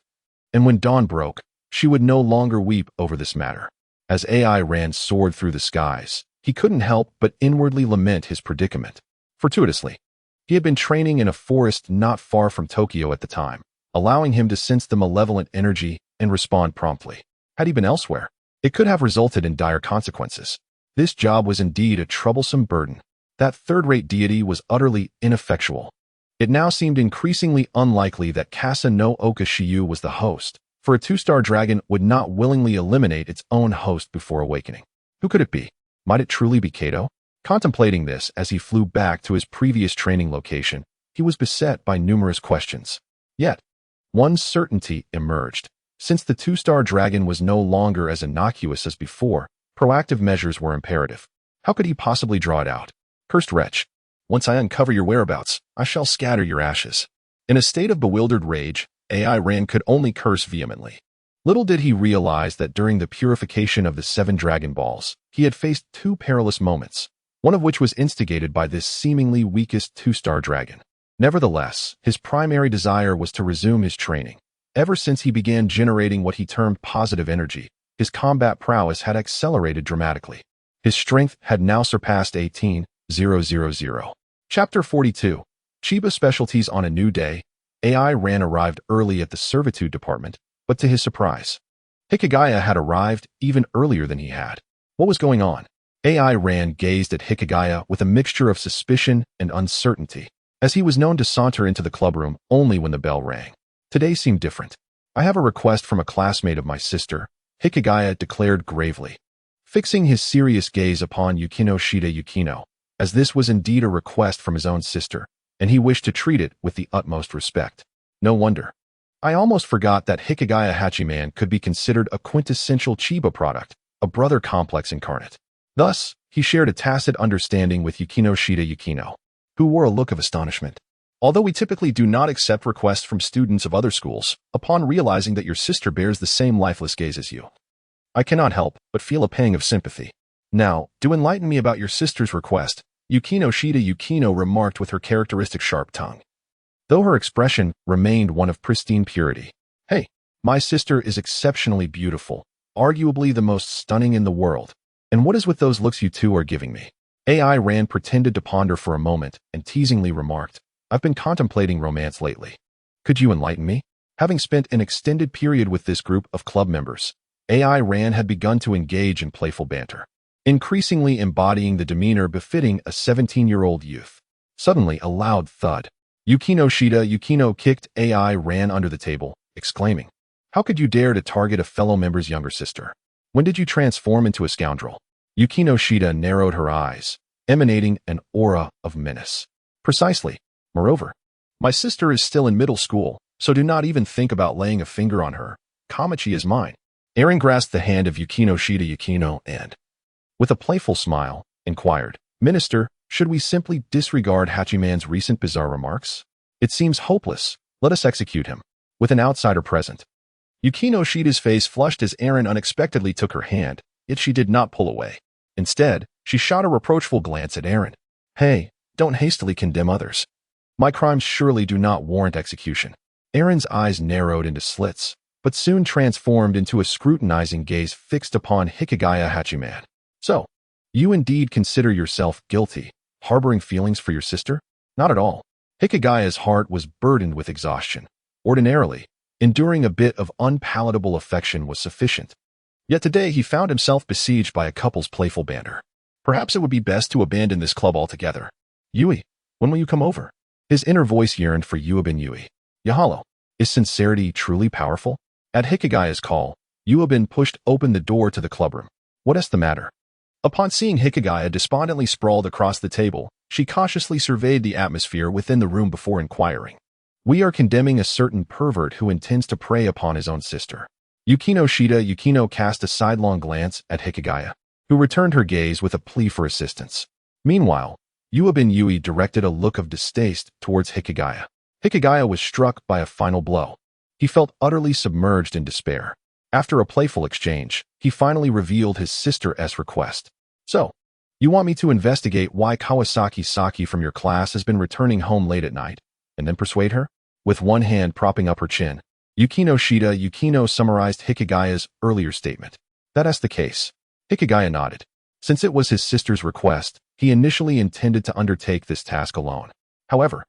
And when dawn broke, she would no longer weep over this matter. As AI Ran soared through the skies, he couldn't help but inwardly lament his predicament. Fortuitously, he had been training in a forest not far from Tokyo at the time, allowing him to sense the malevolent energy and respond promptly. Had he been elsewhere, it could have resulted in dire consequences. This job was indeed a troublesome burden. That third-rate deity was utterly ineffectual. It now seemed increasingly unlikely that Kasa no Oka Shiyu was the host, for a two-star dragon would not willingly eliminate its own host before awakening. Who could it be? Might it truly be Kato? Contemplating this as he flew back to his previous training location, he was beset by numerous questions. Yet, one certainty emerged. Since the two-star dragon was no longer as innocuous as before, proactive measures were imperative. How could he possibly draw it out? Cursed wretch! Once I uncover your whereabouts, I shall scatter your ashes. In a state of bewildered rage, AI Ran could only curse vehemently. Little did he realize that during the purification of the 7 Dragon Balls, he had faced 2 perilous moments, one of which was instigated by this seemingly weakest two-star dragon. Nevertheless, his primary desire was to resume his training. Ever since he began generating what he termed positive energy, his combat prowess had accelerated dramatically. His strength had now surpassed 18,000. Chapter 42. Chiba Specialties on a New Day. AI Ran arrived early at the Servitude Department, but to his surprise, Hikigaya had arrived even earlier than he had. What was going on? AI Ran gazed at Hikigaya with a mixture of suspicion and uncertainty, as he was known to saunter into the clubroom only when the bell rang. Today seemed different. I have a request from a classmate of my sister, Hikigaya declared gravely, fixing his serious gaze upon Yukino Yukino, as this was indeed a request from his own sister, and he wished to treat it with the utmost respect. No wonder. I almost forgot that Hikigaya Hachiman could be considered a quintessential Chiba product, a brother complex incarnate. Thus, he shared a tacit understanding with Yukino Yukino, who wore a look of astonishment. Although we typically do not accept requests from students of other schools, upon realizing that your sister bears the same lifeless gaze as you, I cannot help but feel a pang of sympathy. Now, do enlighten me about your sister's request, Yukino Yukino remarked with her characteristic sharp tongue, though her expression remained one of pristine purity. Hey, my sister is exceptionally beautiful, arguably the most stunning in the world. And what is with those looks you two are giving me? AI Ran pretended to ponder for a moment and teasingly remarked, I've been contemplating romance lately. Could you enlighten me? Having spent an extended period with this group of club members, AI Ran had begun to engage in playful banter, increasingly embodying the demeanor befitting a 17-year-old youth. Suddenly, a loud thud. Yukino Yukino kicked AI Ran under the table, exclaiming, How could you dare to target a fellow member's younger sister? When did you transform into a scoundrel? Yukino narrowed her eyes, emanating an aura of menace. Precisely. Moreover, my sister is still in middle school, so do not even think about laying a finger on her. Kamachi is mine. Aaron grasped the hand of Yukino Yukino and, with a playful smile, inquired, Minister, Should we simply disregard Hachiman's recent bizarre remarks? It seems hopeless. Let us execute him. With an outsider present. Yukino Shida's face flushed as Aaron unexpectedly took her hand, yet she did not pull away. Instead, she shot a reproachful glance at Aaron. Hey, don't hastily condemn others. My crimes surely do not warrant execution. Aaron's eyes narrowed into slits, but soon transformed into a scrutinizing gaze fixed upon Hikigaya Hachiman. So, you indeed consider yourself guilty, harboring feelings for your sister? Not at all. Hikigaya's heart was burdened with exhaustion. Ordinarily, enduring a bit of unpalatable affection was sufficient. Yet today he found himself besieged by a couple's playful banter. Perhaps it would be best to abandon this club altogether. Yui, when will you come over? His inner voice yearned for Yuabin Yui. Yahalo, is sincerity truly powerful? At Hikigaya's call, Yuabin pushed open the door to the clubroom. What is the matter? Upon seeing Hikigaya despondently sprawled across the table, she cautiously surveyed the atmosphere within the room before inquiring. We are condemning a certain pervert who intends to prey upon his own sister. Yukino cast a sidelong glance at Hikigaya, who returned her gaze with a plea for assistance. Meanwhile, Yuabin Yui directed a look of distaste towards Hikigaya. Hikigaya was struck by a final blow. He felt utterly submerged in despair. After a playful exchange, he finally revealed his sister's request. So, you want me to investigate why Kawasaki Saki from your class has been returning home late at night, and then persuade her? With one hand propping up her chin, Yukino summarized Hikigaya's earlier statement. That's the case. Hikigaya nodded. Since it was his sister's request, he initially intended to undertake this task alone. However,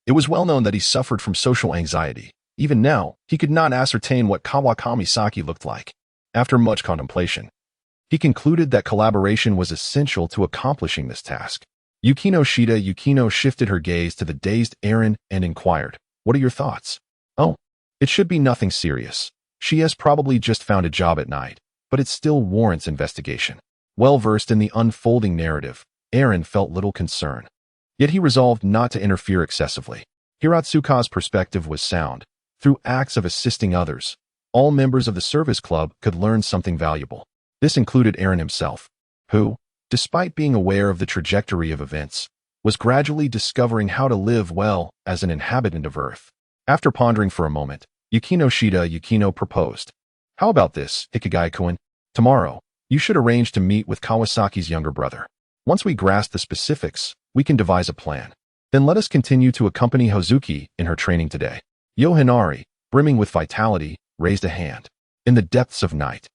it was well known that he suffered from social anxiety. Even now, he could not ascertain what Kawakami Saki looked like. After much contemplation, he concluded that collaboration was essential to accomplishing this task. Yukino shifted her gaze to the dazed Aaron and inquired, what are your thoughts? Oh, it should be nothing serious. She has probably just found a job at night, but it still warrants investigation. Well versed in the unfolding narrative, Aaron felt little concern. Yet he resolved not to interfere excessively. Hiratsuka's perspective was sound. Through acts of assisting others, all members of the service club could learn something valuable. This included Aaron himself, who, despite being aware of the trajectory of events, was gradually discovering how to live well as an inhabitant of Earth. After pondering for a moment, Yukino proposed. How about this, Hikigaya-kun? Tomorrow, you should arrange to meet with Kawasaki's younger brother. Once we grasp the specifics, we can devise a plan. Then let us continue to accompany Hozuki in her training today. Yohinari, brimming with vitality, raised a hand. In the depths of night,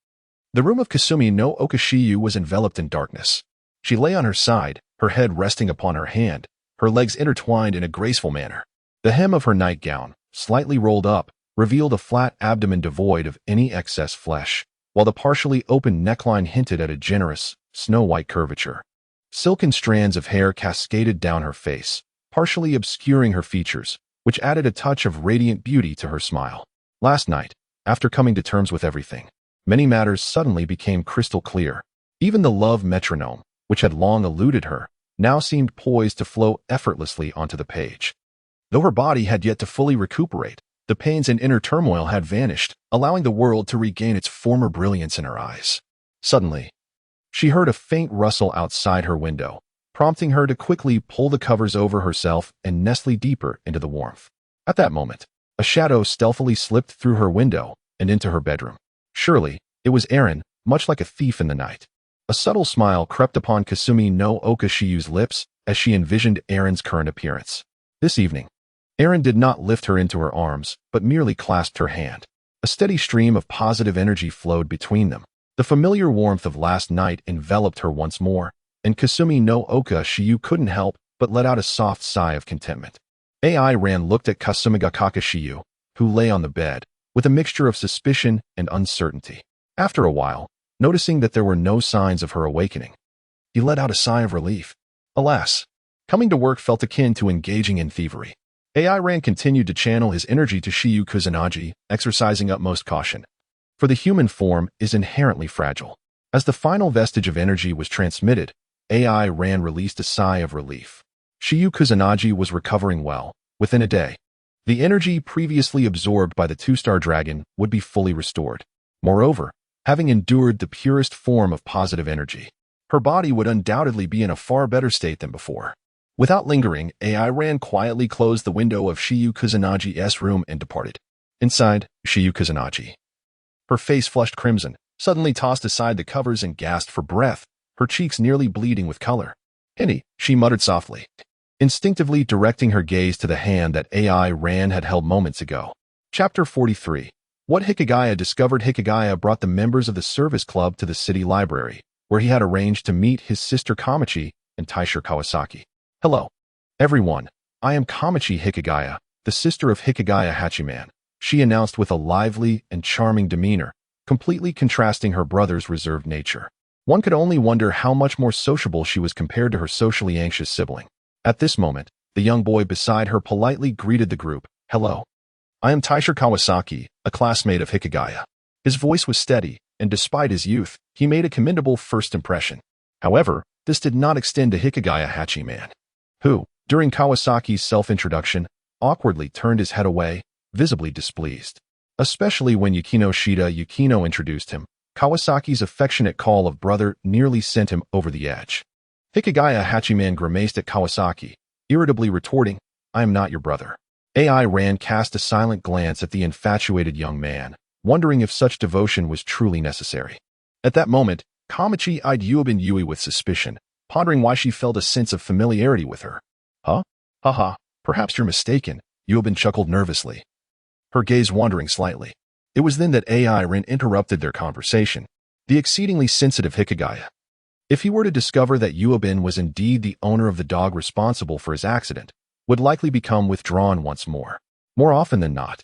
the room of Kasumi no Okashiyu was enveloped in darkness. She lay on her side, her head resting upon her hand, her legs intertwined in a graceful manner. The hem of her nightgown, slightly rolled up, revealed a flat abdomen devoid of any excess flesh, while the partially open neckline hinted at a generous, snow-white curvature. Silken strands of hair cascaded down her face, partially obscuring her features, which added a touch of radiant beauty to her smile. Last night, after coming to terms with everything, many matters suddenly became crystal clear. Even the love metronome, which had long eluded her, now seemed poised to flow effortlessly onto the page. Though her body had yet to fully recuperate, the pains and inner turmoil had vanished, allowing the world to regain its former brilliance in her eyes. Suddenly, she heard a faint rustle outside her window, prompting her to quickly pull the covers over herself and nestle deeper into the warmth. At that moment, a shadow stealthily slipped through her window and into her bedroom. Surely, it was Aaron, much like a thief in the night. A subtle smile crept upon Kasumi no Okashiyu's lips as she envisioned Aaron's current appearance. This evening, Aaron did not lift her into her arms, but merely clasped her hand. A steady stream of positive energy flowed between them. The familiar warmth of last night enveloped her once more, and Kasumi no Okashiyu couldn't help but let out a soft sigh of contentment. Ran looked at Kasumiga Kakashiyu, who lay on the bed, with a mixture of suspicion and uncertainty. After a while, noticing that there were no signs of her awakening, he let out a sigh of relief. Alas, coming to work felt akin to engaging in thievery. Ran continued to channel his energy to Shiyu Kusanagi, exercising utmost caution. For the human form is inherently fragile. As the final vestige of energy was transmitted, Ran released a sigh of relief. Shiyu Kusanagi was recovering well. Within a day, the energy previously absorbed by the two-star dragon would be fully restored. Moreover, having endured the purest form of positive energy, her body would undoubtedly be in a far better state than before. Without lingering, AI Ran quietly closed the window of Shiyu Kuzunagi's room and departed. Inside, Shiyu Kuzunaji, her face flushed crimson, suddenly tossed aside the covers and gasped for breath, her cheeks nearly bleeding with color. "Henny," she muttered softly, instinctively directing her gaze to the hand that AI Ran had held moments ago. Chapter 43. What Hikigaya discovered. Hikigaya brought the members of the service club to the city library, where he had arranged to meet his sister Kamachi and Taisha Kawasaki. "Hello, everyone. I am Kamachi Hikigaya, the sister of Hikigaya Hachiman," she announced with a lively and charming demeanor, completely contrasting her brother's reserved nature. One could only wonder how much more sociable she was compared to her socially anxious sibling. At this moment, the young boy beside her politely greeted the group. "Hello. I am Taisha Kawasaki, a classmate of Hikigaya." His voice was steady, and despite his youth, he made a commendable first impression. However, this did not extend to Hikigaya Hachiman, who, during Kawasaki's self-introduction, awkwardly turned his head away, visibly displeased. Especially when Yukino introduced him, Kawasaki's affectionate call of brother nearly sent him over the edge. Hikigaya Hachiman grimaced at Kawasaki, irritably retorting, "I am not your brother." AI Ran cast a silent glance at the infatuated young man, wondering if such devotion was truly necessary. At that moment, Kamachi eyed Yuobin Yui with suspicion, pondering why she felt a sense of familiarity with her. "Huh? Haha, perhaps you're mistaken," Yuobin chuckled nervously, her gaze wandering slightly. It was then that AI Ran interrupted their conversation. The exceedingly sensitive Hikigaya, if he were to discover that Yuobin was indeed the owner of the dog responsible for his accident, would likely become withdrawn once more. More often than not,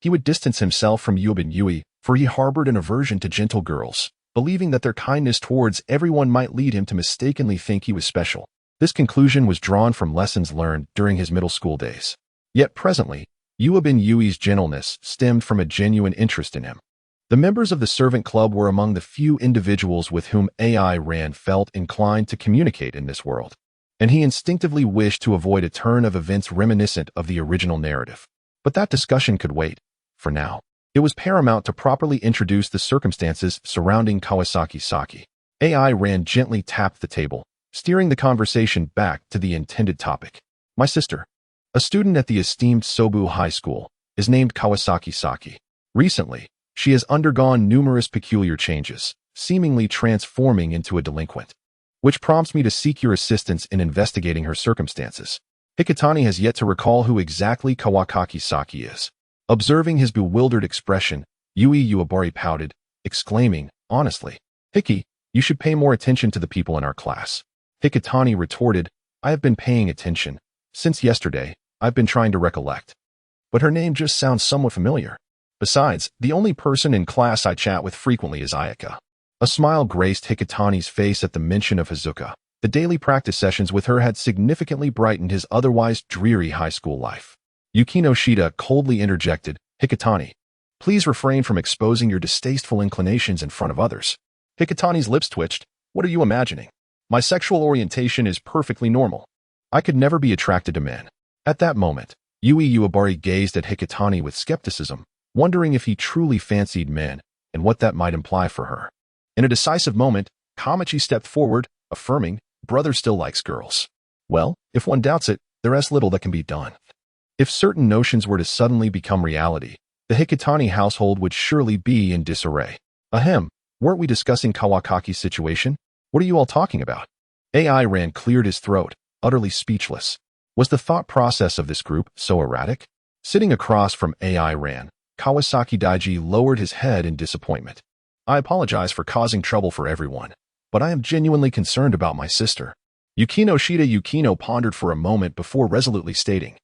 he would distance himself from Yuobin Yui, for he harbored an aversion to gentle girls, believing that their kindness towards everyone might lead him to mistakenly think he was special. This conclusion was drawn from lessons learned during his middle school days. Yet presently, Yuobin Yui's gentleness stemmed from a genuine interest in him. The members of the servant club were among the few individuals with whom AI Ran felt inclined to communicate in this world, and he instinctively wished to avoid a turn of events reminiscent of the original narrative. But that discussion could wait. For now, it was paramount to properly introduce the circumstances surrounding Kawasaki Saki. AI Ran gently tapped the table, steering the conversation back to the intended topic. "My sister, a student at the esteemed Sobu High School, is named Kawasaki Saki. Recently, she has undergone numerous peculiar changes, seemingly transforming into a delinquent, which prompts me to seek your assistance in investigating her circumstances." Hikitani has yet to recall who exactly Kawasaki Saki is. Observing his bewildered expression, Yui Uebari pouted, exclaiming, "Honestly, Hiki, you should pay more attention to the people in our class." Hikitani retorted, "I have been paying attention. Since yesterday, I've been trying to recollect. But her name just sounds somewhat familiar. Besides, the only person in class I chat with frequently is Ayaka." A smile graced Hikitani's face at the mention of Hazuka. The daily practice sessions with her had significantly brightened his otherwise dreary high school life. Yukino Shida coldly interjected, "Hikitani, please refrain from exposing your distasteful inclinations in front of others." Hikitani's lips twitched. "What are you imagining? My sexual orientation is perfectly normal. I could never be attracted to men." At that moment, Yui Uebari gazed at Hikitani with skepticism, wondering if he truly fancied men and what that might imply for her. In a decisive moment, Kamachi stepped forward, affirming, "Brother still likes girls." Well, if one doubts it, there is little that can be done. If certain notions were to suddenly become reality, the Hikitani household would surely be in disarray. Ahem, weren't we discussing Kawakaki's situation? What are you all talking about? AI Ran cleared his throat, utterly speechless. Was the thought process of this group so erratic? Sitting across from AI Ran, Kawasaki Daiji lowered his head in disappointment. "I apologize for causing trouble for everyone, but I am genuinely concerned about my sister." Yukino pondered for a moment before resolutely stating,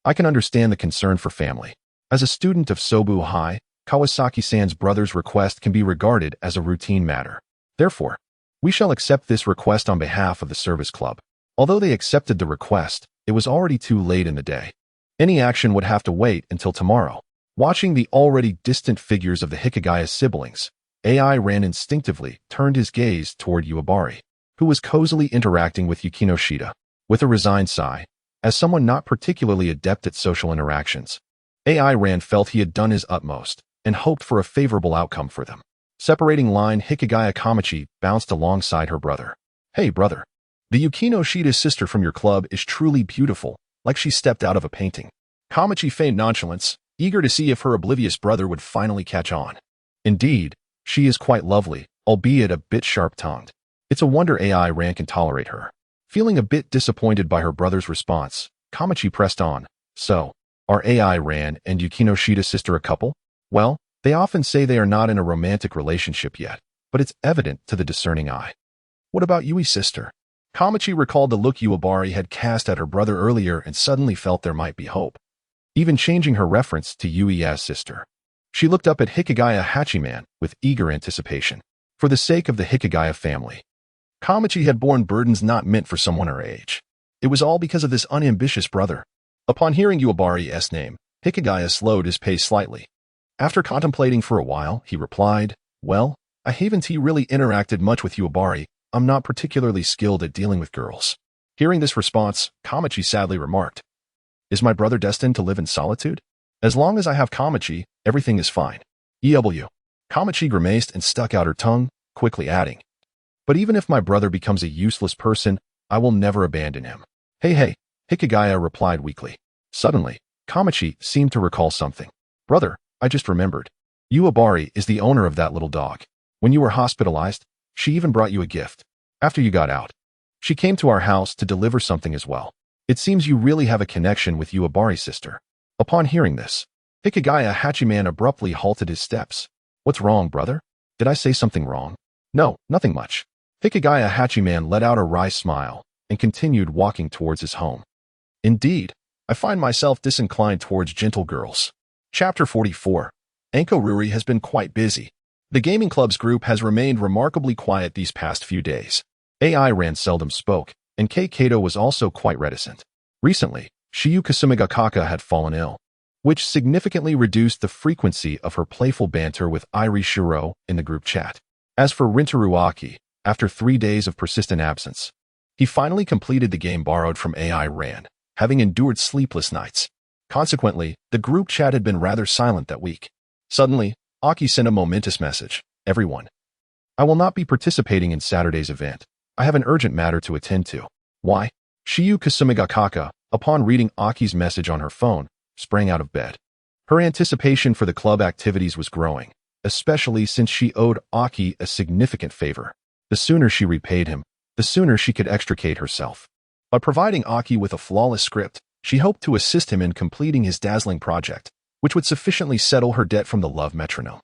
"I can understand the concern for family. As a student of Sobu High, Kawasaki-san's brother's request can be regarded as a routine matter. Therefore, we shall accept this request on behalf of the service club." Although they accepted the request, it was already too late in the day. Any action would have to wait until tomorrow. Watching the already distant figures of the Hikigaya siblings, AI Ran instinctively turned his gaze toward Uebari, who was cozily interacting with Yukino Shida. With a resigned sigh, as someone not particularly adept at social interactions, AI Ran felt he had done his utmost and hoped for a favorable outcome for them. Separating line, Hikigaya Kamachi bounced alongside her brother. Hey, brother. The Yukino Shida's sister from your club is truly beautiful, like she stepped out of a painting. Kamachi feigned nonchalance, eager to see if her oblivious brother would finally catch on. Indeed, she is quite lovely, albeit a bit sharp-tongued. It's a wonder AI Ran can tolerate her. Feeling a bit disappointed by her brother's response, Kamachi pressed on. So, are AI Ran and Yukino Shida's sister a couple? Well, they often say they are not in a romantic relationship yet, but it's evident to the discerning eye. What about Yui's sister? Kamachi recalled the look Uebari had cast at her brother earlier and suddenly felt there might be hope. Even changing her reference to Yui as sister. She looked up at Hikigaya Hachiman with eager anticipation. For the sake of the Hikigaya family. Kamachi had borne burdens not meant for someone her age. It was all because of this unambitious brother. Upon hearing Uebari's name, Hikigaya slowed his pace slightly. After contemplating for a while, he replied, Well, I haven't really interacted much with Uebari. I'm not particularly skilled at dealing with girls. Hearing this response, Kamachi sadly remarked, Is my brother destined to live in solitude? As long as I have Kamachi, everything is fine. EW. Kamachi grimaced and stuck out her tongue, quickly adding, But even if my brother becomes a useless person, I will never abandon him. Hey, Hikigaya replied weakly. Suddenly, Kamachi seemed to recall something. Brother, I just remembered. Uebari is the owner of that little dog. When you were hospitalized, she even brought you a gift. After you got out, she came to our house to deliver something as well. It seems you really have a connection with Uebari's sister. Upon hearing this, Hikigaya Hachiman abruptly halted his steps. What's wrong, brother? Did I say something wrong? No, nothing much. Hikigaya Hachiman let out a wry smile and continued walking towards his home. Indeed, I find myself disinclined towards gentle girls. Chapter 44. Anko Ruri has been quite busy. The gaming club's group has remained remarkably quiet these past few days. AI Ran seldom spoke, and Kei Kato was also quite reticent. Recently, Shiyu Kasumigakaka had fallen ill, which significantly reduced the frequency of her playful banter with Iri Shiro in the group chat. As for Rintaro Aki, after 3 days of persistent absence, he finally completed the game borrowed from AI Ran, having endured sleepless nights. Consequently, the group chat had been rather silent that week. Suddenly, Aki sent a momentous message. Everyone. I will not be participating in Saturday's event. I have an urgent matter to attend to. Why? Shiyu Kasumigakaka, upon reading Aki's message on her phone, sprang out of bed. Her anticipation for the club activities was growing, especially since she owed Aki a significant favor. The sooner she repaid him, the sooner she could extricate herself. By providing Aki with a flawless script, she hoped to assist him in completing his dazzling project, which would sufficiently settle her debt from the love metronome.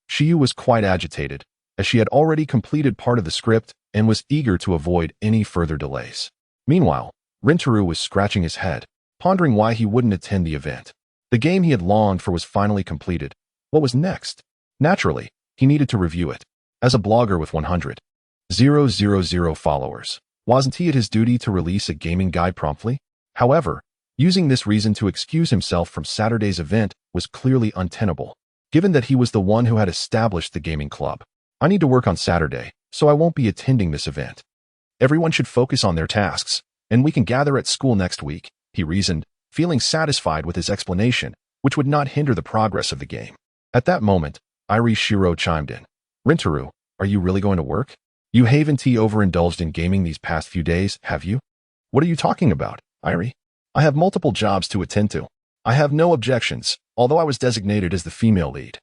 Shiyu was quite agitated, as she had already completed part of the script and was eager to avoid any further delays. Meanwhile, Rintaro was scratching his head, pondering why he wouldn't attend the event. The game he had longed for was finally completed. What was next? Naturally, he needed to review it. As a blogger with 100,000 followers, wasn't he at his duty to release a gaming guide promptly? However, using this reason to excuse himself from Saturday's event was clearly untenable, given that he was the one who had established the gaming club. I need to work on Saturday, so I won't be attending this event. Everyone should focus on their tasks, and we can gather at school next week, he reasoned, feeling satisfied with his explanation, which would not hinder the progress of the game. At that moment, Iri Shiro chimed in. Rintaro, are you really going to work? You haven't overindulged in gaming these past few days, have you? What are you talking about, Iri? I have multiple jobs to attend to. I have no objections, although I was designated as the female lead.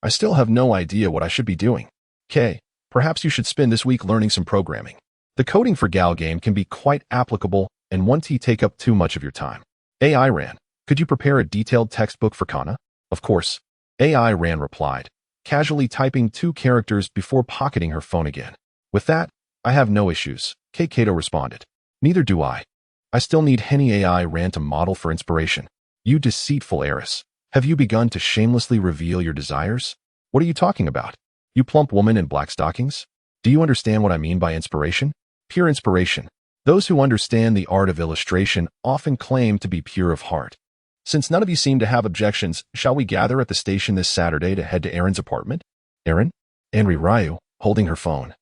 I still have no idea what I should be doing. Kay, perhaps you should spend this week learning some programming. The coding for Gal game can be quite applicable and won't take up too much of your time. AI Ran, could you prepare a detailed textbook for Kana? Of course. AI Ran replied, casually typing 2 characters before pocketing her phone again. With that, I have no issues, Kei Kato responded. Neither do I. I still need Henny AI Ran to model for inspiration. You deceitful heiress. Have you begun to shamelessly reveal your desires? What are you talking about? You plump woman in black stockings? Do you understand what I mean by inspiration? Pure inspiration. Those who understand the art of illustration often claim to be pure of heart. Since none of you seem to have objections, shall we gather at the station this Saturday to head to Erin's apartment? Erin? Anri Ryu, holding her phone,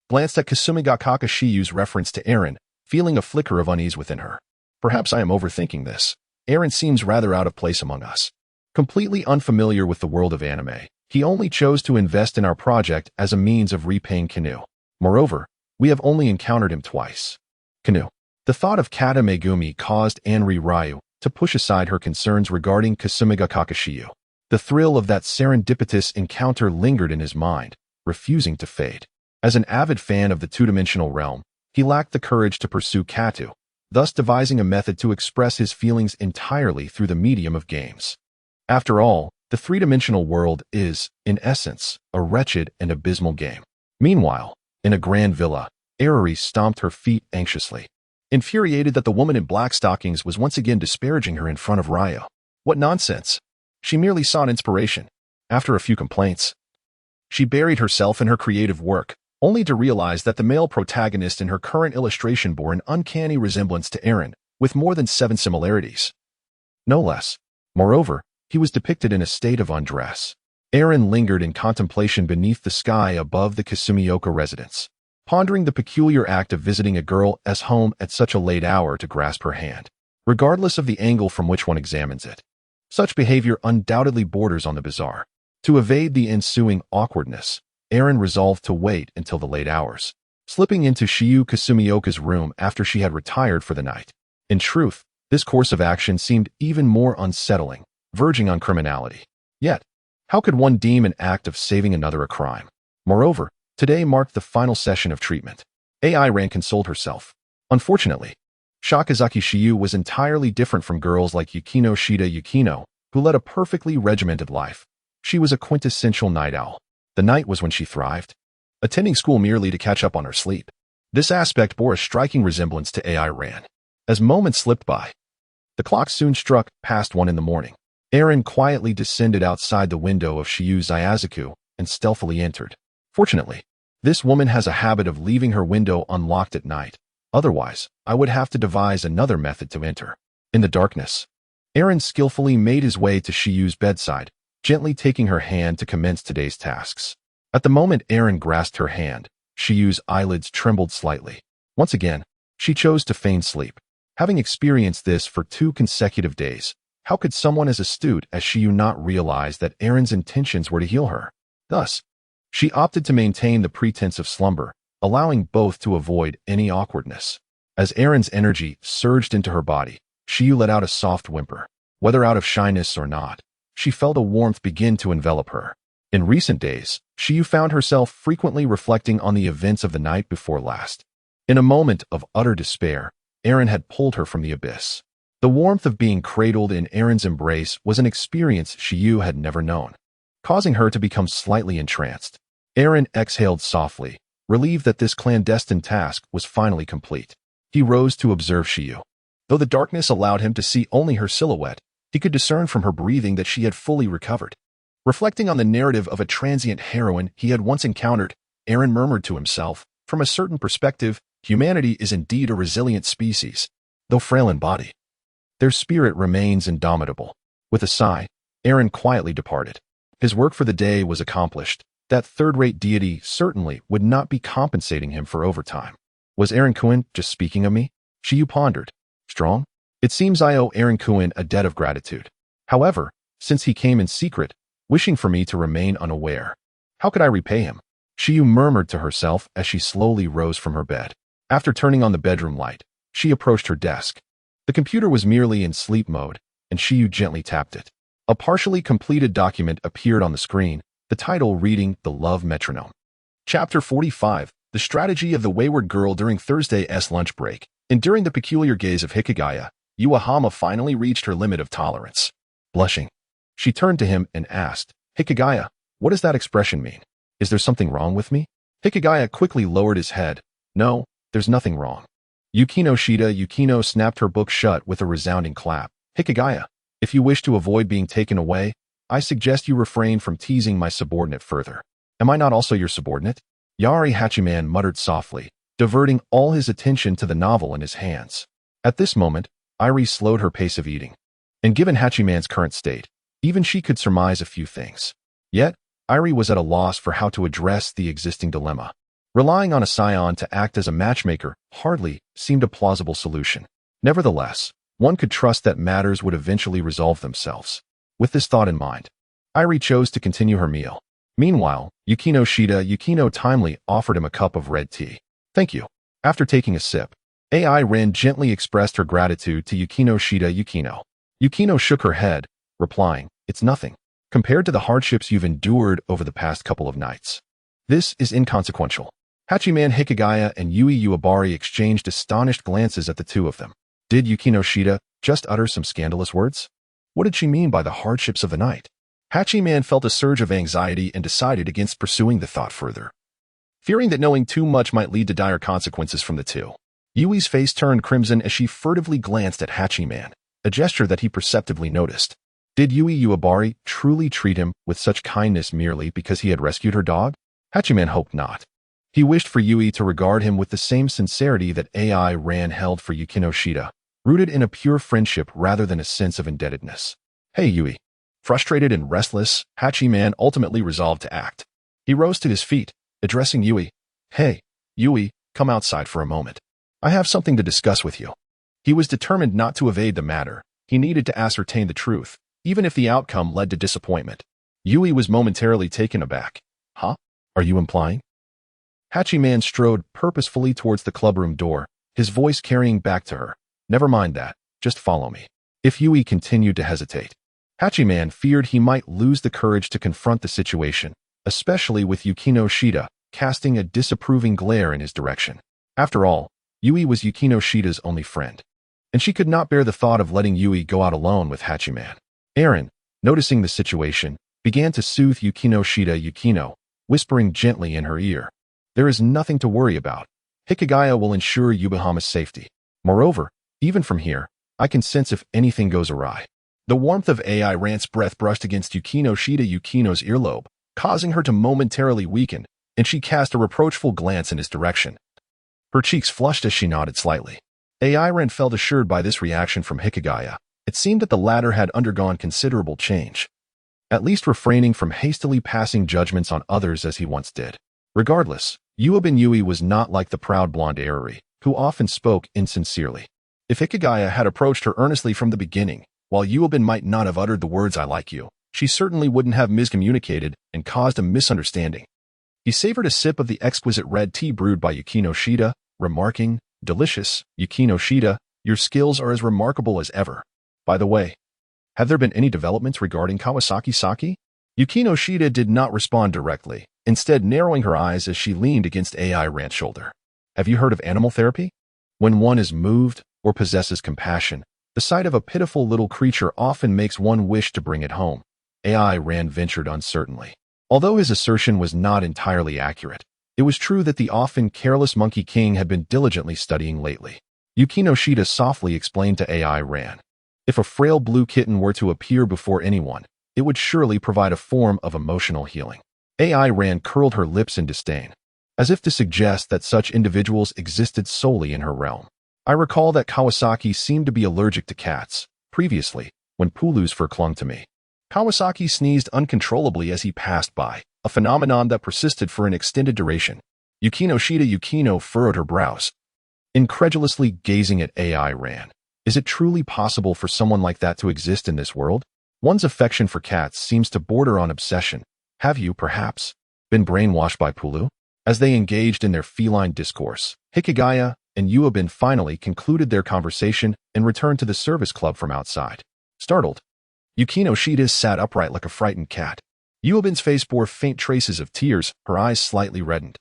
glanced at Kasumigakaka Shiyu's reference to Erin, feeling a flicker of unease within her. Perhaps I am overthinking this. Erin seems rather out of place among us. Completely unfamiliar with the world of anime, he only chose to invest in our project as a means of repaying Kanu. Moreover, We have only encountered him twice. Canoe. The thought of Kata Megumi caused Anri Ryu to push aside her concerns regarding Kasumiga Kakashiyu. The thrill of that serendipitous encounter lingered in his mind, refusing to fade. As an avid fan of the two-dimensional realm, he lacked the courage to pursue Katu, thus devising a method to express his feelings entirely through the medium of games. After all, the three-dimensional world is, in essence, a wretched and abysmal game. Meanwhile, in a grand villa, Arari stomped her feet anxiously, infuriated that the woman in black stockings was once again disparaging her in front of Ryo. What nonsense! She merely sought inspiration. After a few complaints, she buried herself in her creative work, only to realize that the male protagonist in her current illustration bore an uncanny resemblance to Eren, with more than 7 similarities. No less. Moreover, he was depicted in a state of undress. Eren lingered in contemplation beneath the sky above the Kasumioka residence, pondering the peculiar act of visiting a girl's home at such a late hour to grasp her hand, regardless of the angle from which one examines it. Such behavior undoubtedly borders on the bizarre. To evade the ensuing awkwardness, Eren resolved to wait until the late hours, slipping into Shiyu Kasumioka's room after she had retired for the night. In truth, this course of action seemed even more unsettling, verging on criminality. Yet, how could one deem an act of saving another a crime? Moreover, today marked the final session of treatment. AI Ran consoled herself. Unfortunately, Shakazaki Shiyu was entirely different from girls like Yukino Shida Yukino, who led a perfectly regimented life. She was a quintessential night owl. The night was when she thrived, attending school merely to catch up on her sleep. This aspect bore a striking resemblance to AI Ran. As moments slipped by, the clock soon struck past 1 in the morning. Eren quietly descended outside the window of Shiyu Zayazaku and stealthily entered. Fortunately, this woman has a habit of leaving her window unlocked at night. Otherwise, I would have to devise another method to enter. In the darkness, Eren skillfully made his way to Shiyu's bedside, gently taking her hand to commence today's tasks. At the moment Eren grasped her hand, Shiyu's eyelids trembled slightly. Once again, she chose to feign sleep. Having experienced this for 2 consecutive days, how could someone as astute as Shiyu not realize that Eren's intentions were to heal her? Thus, she opted to maintain the pretense of slumber, allowing both to avoid any awkwardness. As Eren's energy surged into her body, Shiyu let out a soft whimper. Whether out of shyness or not, she felt a warmth begin to envelop her. In recent days, Shiyu found herself frequently reflecting on the events of the night before last. In a moment of utter despair, Eren had pulled her from the abyss. The warmth of being cradled in Eren's embrace was an experience Shiyu had never known, causing her to become slightly entranced. Eren exhaled softly, relieved that this clandestine task was finally complete. He rose to observe Shiyu. Though the darkness allowed him to see only her silhouette, he could discern from her breathing that she had fully recovered. Reflecting on the narrative of a transient heroine he had once encountered, Eren murmured to himself, from a certain perspective, humanity is indeed a resilient species. Though frail in body, their spirit remains indomitable. With a sigh, Eren quietly departed. His work for the day was accomplished. That third-rate deity certainly would not be compensating him for overtime. Was Eren Kuin just speaking of me? Shiyu pondered. Strong? It seems I owe Eren Kuin a debt of gratitude. However, since he came in secret, wishing for me to remain unaware, how could I repay him? Shiyu murmured to herself as she slowly rose from her bed. After turning on the bedroom light, she approached her desk. The computer was merely in sleep mode, and Shiyu gently tapped it. A partially completed document appeared on the screen, the title reading The Love Metronome. Chapter 45, The Strategy of the Wayward Girl During Thursday's Lunch Break. Enduring the peculiar gaze of Hikigaya, Uehama finally reached her limit of tolerance. Blushing, she turned to him and asked, Hikigaya, what does that expression mean? Is there something wrong with me? Hikigaya quickly lowered his head. No, there's nothing wrong. Yukino Shida Yukino snapped her book shut with a resounding clap. Hikigaya, if you wish to avoid being taken away, I suggest you refrain from teasing my subordinate further. Am I not also your subordinate? Yari Hachiman muttered softly, diverting all his attention to the novel in his hands. At this moment, Irie slowed her pace of eating. And given Hachiman's current state, even she could surmise a few things. Yet, Irie was at a loss for how to address the existing dilemma. Relying on a Saiyan to act as a matchmaker hardly seemed a plausible solution. Nevertheless, one could trust that matters would eventually resolve themselves. With this thought in mind, Irie chose to continue her meal. Meanwhile, Yukino Shida Yukino timely offered him a cup of red tea. Thank you. After taking a sip, AI Ran gently expressed her gratitude to Yukino Shida Yukino. Yukino shook her head, replying, "It's nothing, compared to the hardships you've endured over the past couple of nights. This is inconsequential." Hachiman Hikigaya and Yui Uebari exchanged astonished glances at the two of them. Did Yukino Shida just utter some scandalous words? What did she mean by the hardships of the night? Hachiman felt a surge of anxiety and decided against pursuing the thought further, fearing that knowing too much might lead to dire consequences from the two. Yui's face turned crimson as she furtively glanced at Hachiman, a gesture that he perceptibly noticed. Did Yui Uebari truly treat him with such kindness merely because he had rescued her dog? Hachiman hoped not. He wished for Yui to regard him with the same sincerity that AI Ran held for Yukino Shida, rooted in a pure friendship rather than a sense of indebtedness. Hey, Yui. Frustrated and restless, Hachiman ultimately resolved to act. He rose to his feet, addressing Yui. Hey, Yui, come outside for a moment. I have something to discuss with you. He was determined not to evade the matter. He needed to ascertain the truth, even if the outcome led to disappointment. Yui was momentarily taken aback. Huh? Are you implying? Hachiman strode purposefully towards the clubroom door, his voice carrying back to her. Never mind that, just follow me. If Yui continued to hesitate, Hachiman feared he might lose the courage to confront the situation, especially with Yukino Shida casting a disapproving glare in his direction. After all, Yui was Yukino Shida's only friend, and she could not bear the thought of letting Yui go out alone with Hachiman. Aaron, noticing the situation, began to soothe Yukino Shida Yukino, whispering gently in her ear. There is nothing to worry about. Hikigaya will ensure Yubahama's safety. Moreover, even from here, I can sense if anything goes awry. The warmth of AI Ran's breath brushed against Yukino Shida Yukino's earlobe, causing her to momentarily weaken, and she cast a reproachful glance in his direction. Her cheeks flushed as she nodded slightly. AI Ran felt assured by this reaction from Hikigaya. It seemed that the latter had undergone considerable change, at least refraining from hastily passing judgments on others as he once did. Regardless, Yuobin Yui was not like the proud blonde Arari, who often spoke insincerely. If Hikigaya had approached her earnestly from the beginning, while Yuobin might not have uttered the words "I like you," she certainly wouldn't have miscommunicated and caused a misunderstanding. He savored a sip of the exquisite red tea brewed by Yukino Shida, remarking, "Delicious, Yukino Shida, your skills are as remarkable as ever. By the way, have there been any developments regarding Kawasaki Saki?" Yukino Shida did not respond directly, instead narrowing her eyes as she leaned against AI Ran's shoulder. Have you heard of animal therapy? When one is moved or possesses compassion, the sight of a pitiful little creature often makes one wish to bring it home. AI Ran ventured uncertainly. Although his assertion was not entirely accurate, it was true that the often careless Monkey King had been diligently studying lately. Yukino Shida softly explained to AI Ran. If a frail blue kitten were to appear before anyone, it would surely provide a form of emotional healing. AI Ran curled her lips in disdain, as if to suggest that such individuals existed solely in her realm. I recall that Kawasaki seemed to be allergic to cats, previously, when Pulu's fur clung to me. Kawasaki sneezed uncontrollably as he passed by, a phenomenon that persisted for an extended duration. Yukino Shida Yukino furrowed her brows, incredulously gazing at AI Ran. Is it truly possible for someone like that to exist in this world? One's affection for cats seems to border on obsession. Have you, perhaps, been brainwashed by Pulu? As they engaged in their feline discourse, Hikigaya and Yuobin finally concluded their conversation and returned to the service club from outside. Startled, Yukino Shida sat upright like a frightened cat. Yuobin's face bore faint traces of tears, her eyes slightly reddened.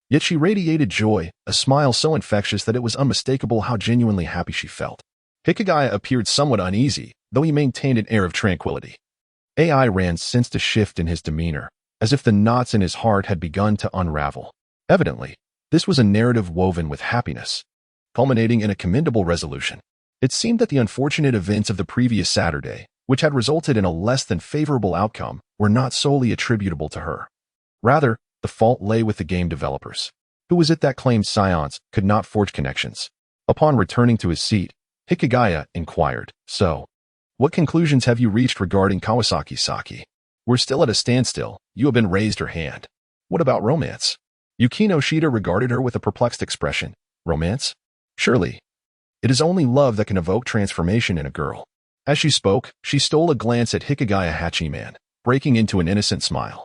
Yet she radiated joy, a smile so infectious that it was unmistakable how genuinely happy she felt. Hikigaya appeared somewhat uneasy, though he maintained an air of tranquility. AI Ran sensed a shift in his demeanor, as if the knots in his heart had begun to unravel. Evidently, this was a narrative woven with happiness, culminating in a commendable resolution. It seemed that the unfortunate events of the previous Saturday, which had resulted in a less than favorable outcome, were not solely attributable to her. Rather, the fault lay with the game developers. Who was it that claimed Saiyan could not forge connections? Upon returning to his seat, Hikigaya inquired, "So, what conclusions have you reached regarding Kawasaki Saki?" "We're still at a standstill." Yuobin raised her hand. "What about romance?" Yukino Shida regarded her with a perplexed expression. "Romance? Surely. It is only love that can evoke transformation in a girl." As she spoke, she stole a glance at Hikigaya Hachiman, breaking into an innocent smile.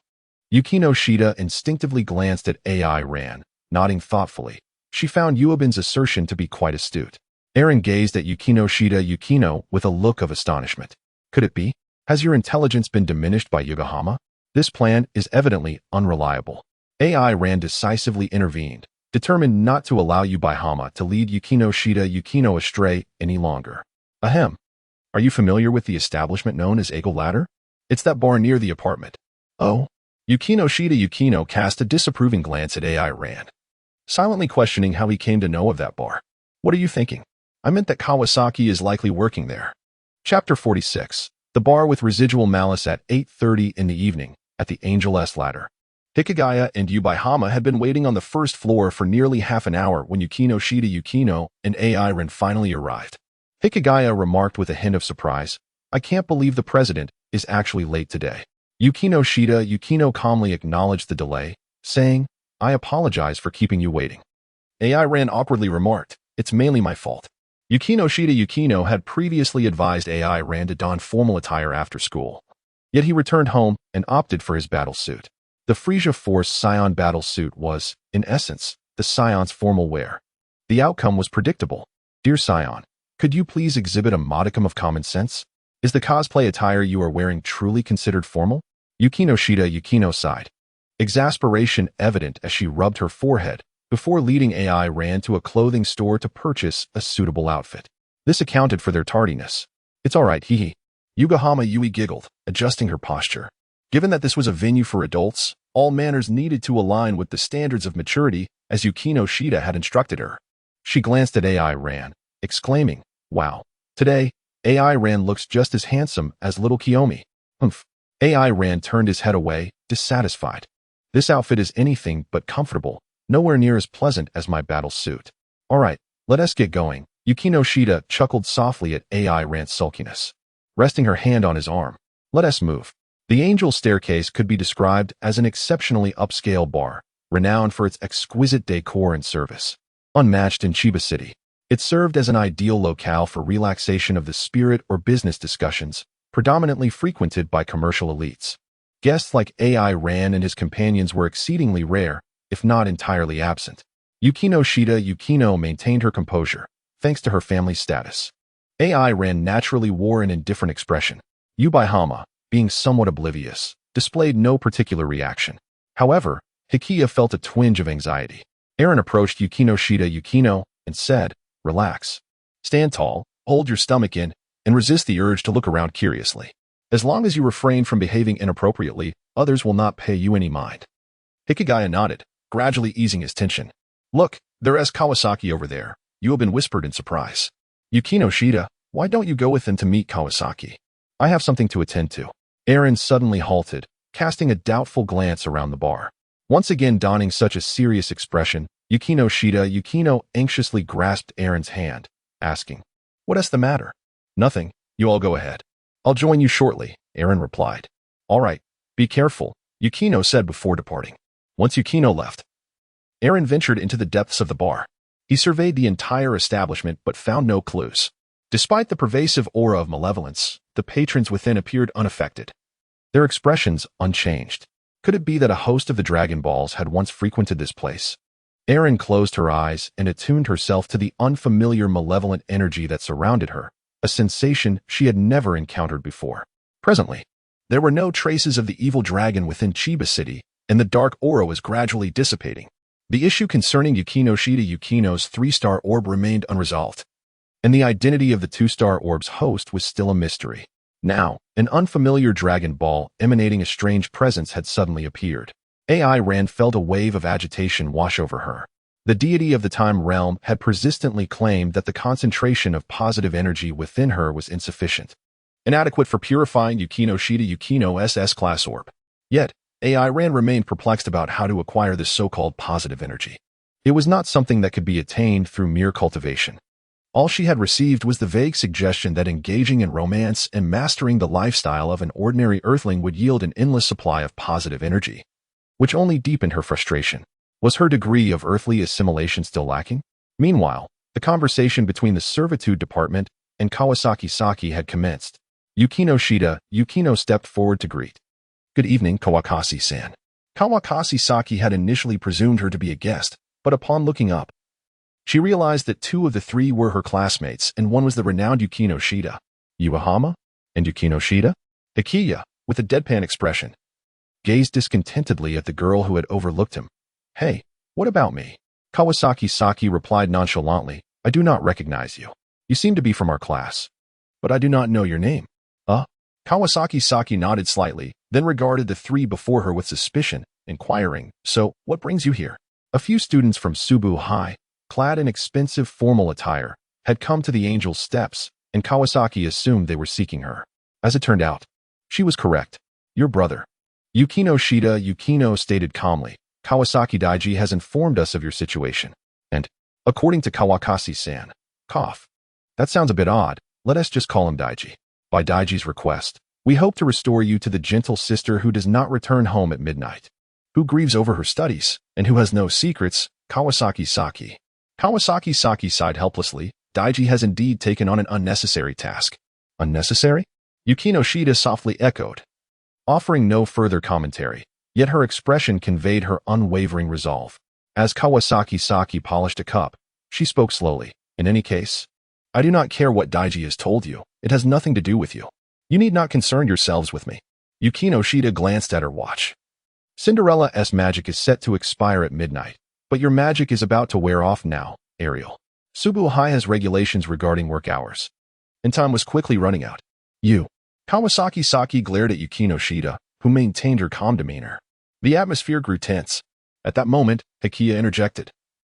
Yukino Shida instinctively glanced at AI Ran, nodding thoughtfully. She found Yuobin's assertion to be quite astute. Aaron gazed at Yukino with a look of astonishment. Could it be? Has your intelligence been diminished by Yokohama? This plan is evidently unreliable. AI Ran decisively intervened, determined not to allow Yubihama to lead Yukino astray any longer. Ahem. Are you familiar with the establishment known as Eagle Ladder? It's that bar near the apartment. Oh? Yukino cast a disapproving glance at AI Ran, silently questioning how he came to know of that bar. What are you thinking? I meant that Kawasaki is likely working there. Chapter 46. The bar with residual malice at 8:30 in the evening, at the Angel S Ladder. Hikigaya and Yubihama had been waiting on the first floor for nearly half an hour when Yukino and AI Ran finally arrived. Hikigaya remarked with a hint of surprise, I can't believe the president is actually late today. Yukino calmly acknowledged the delay, saying, I apologize for keeping you waiting. AI Ran awkwardly remarked, it's mainly my fault. Yukino had previously advised AI Ran to don formal attire after school. Yet he returned home and opted for his battle suit. The Frisia Force Saiyan battle suit was, in essence, the Scion's formal wear. The outcome was predictable. Dear Scion, could you please exhibit a modicum of common sense? Is the cosplay attire you are wearing truly considered formal? Yukino sighed, exasperation evident as she rubbed her forehead before leading AI Ran to a clothing store to purchase a suitable outfit. This accounted for their tardiness. It's all right, hee. Yokohama Yui giggled, adjusting her posture. Given that this was a venue for adults, all manners needed to align with the standards of maturity as Yukino had instructed her. She glanced at AI Ran, exclaiming, wow, today, AI Ran looks just as handsome as little Kiyomi. Humph. AI Ran turned his head away, dissatisfied. This outfit is anything but comfortable, nowhere near as pleasant as my battle suit. All right, let us get going. Yukino chuckled softly at AI Ran's sulkiness, resting her hand on his arm. Let us move. The Angel Staircase could be described as an exceptionally upscale bar, renowned for its exquisite decor and service. Unmatched in Chiba City, it served as an ideal locale for relaxation of the spirit or business discussions, predominantly frequented by commercial elites. Guests like AI Ran and his companions were exceedingly rare, if not entirely absent. Yukino maintained her composure, thanks to her family's status. AI Ran naturally wore an indifferent expression. Yubihama, being somewhat oblivious, displayed no particular reaction. However, Hikiya felt a twinge of anxiety. Aaron approached Yukino and said, relax. Stand tall, hold your stomach in, and resist the urge to look around curiously. As long as you refrain from behaving inappropriately, others will not pay you any mind. Hikigaya nodded, gradually easing his tension. Look, there's Kawasaki over there, Yuobin whispered in surprise. Yukino, why don't you go with him to meet Kawasaki? I have something to attend to. Aaron suddenly halted, casting a doubtful glance around the bar. Once again donning such a serious expression, Yukino anxiously grasped Aaron's hand, asking, what is the matter? Nothing, you all go ahead. I'll join you shortly, Aaron replied. All right, be careful, Yukino said before departing. Once Yukino left, Aaron ventured into the depths of the bar. He surveyed the entire establishment but found no clues. Despite the pervasive aura of malevolence, the patrons within appeared unaffected, their expressions unchanged. Could it be that a host of the Dragon Balls had once frequented this place? Aaron closed her eyes and attuned herself to the unfamiliar malevolent energy that surrounded her, a sensation she had never encountered before. Presently, there were no traces of the evil dragon within Chiba City, and the dark aura was gradually dissipating. The issue concerning Yukino's 3-star orb remained unresolved, and the identity of the 2-star orb's host was still a mystery. Now, an unfamiliar Dragon Ball emanating a strange presence had suddenly appeared. AI Ran felt a wave of agitation wash over her. The deity of the time realm had persistently claimed that the concentration of positive energy within her was insufficient, inadequate for purifying Yukino's S-class orb. Yet, AI Ran remained perplexed about how to acquire this so-called positive energy. It was not something that could be attained through mere cultivation. All she had received was the vague suggestion that engaging in romance and mastering the lifestyle of an ordinary earthling would yield an endless supply of positive energy, which only deepened her frustration. Was her degree of earthly assimilation still lacking? Meanwhile, the conversation between the servitude department and Kawasaki had commenced. Yukino stepped forward to greet. Good evening, Kawakasi-san. Kawakasi had initially presumed her to be a guest, but upon looking up, She realized that two of the three were her classmates and one was the renowned Yukino Shida. Yuahama and Yukino Shida? Hikiya, with a deadpan expression, gazed discontentedly at the girl who had overlooked him. Hey, what about me? Kawasaki Saki replied nonchalantly, I do not recognize you. You seem to be from our class, but I do not know your name. Kawasaki Saki nodded slightly, then regarded the three before her with suspicion, inquiring, so, what brings you here? A few students from Subu High, clad in expensive formal attire, had come to the Angel's steps, and Kawasaki assumed they were seeking her. As it turned out, she was correct. Your brother. Yukino Shida, Yukino stated calmly, Kawasaki Daiji has informed us of your situation. And, according to Kawakasi-san, cough. That sounds a bit odd, let us just call him Daiji. By Daiji's request, we hope to restore you to the gentle sister who does not return home at midnight, who grieves over her studies, and who has no secrets, Kawasaki Saki. Kawasaki Saki sighed helplessly. Daiji has indeed taken on an unnecessary task. Unnecessary? Yukino Shida softly echoed, offering no further commentary, yet her expression conveyed her unwavering resolve. As Kawasaki Saki polished a cup, she spoke slowly. In any case, I do not care what Daiji has told you. It has nothing to do with you. You need not concern yourselves with me. Yukino Shida glanced at her watch. Cinderella's magic is set to expire at midnight, but your magic is about to wear off now, Ariel. Subu High has regulations regarding work hours, and time was quickly running out. You. Kawasaki Saki glared at Yukino Shida, who maintained her calm demeanor. The atmosphere grew tense. At that moment, Hikiya interjected.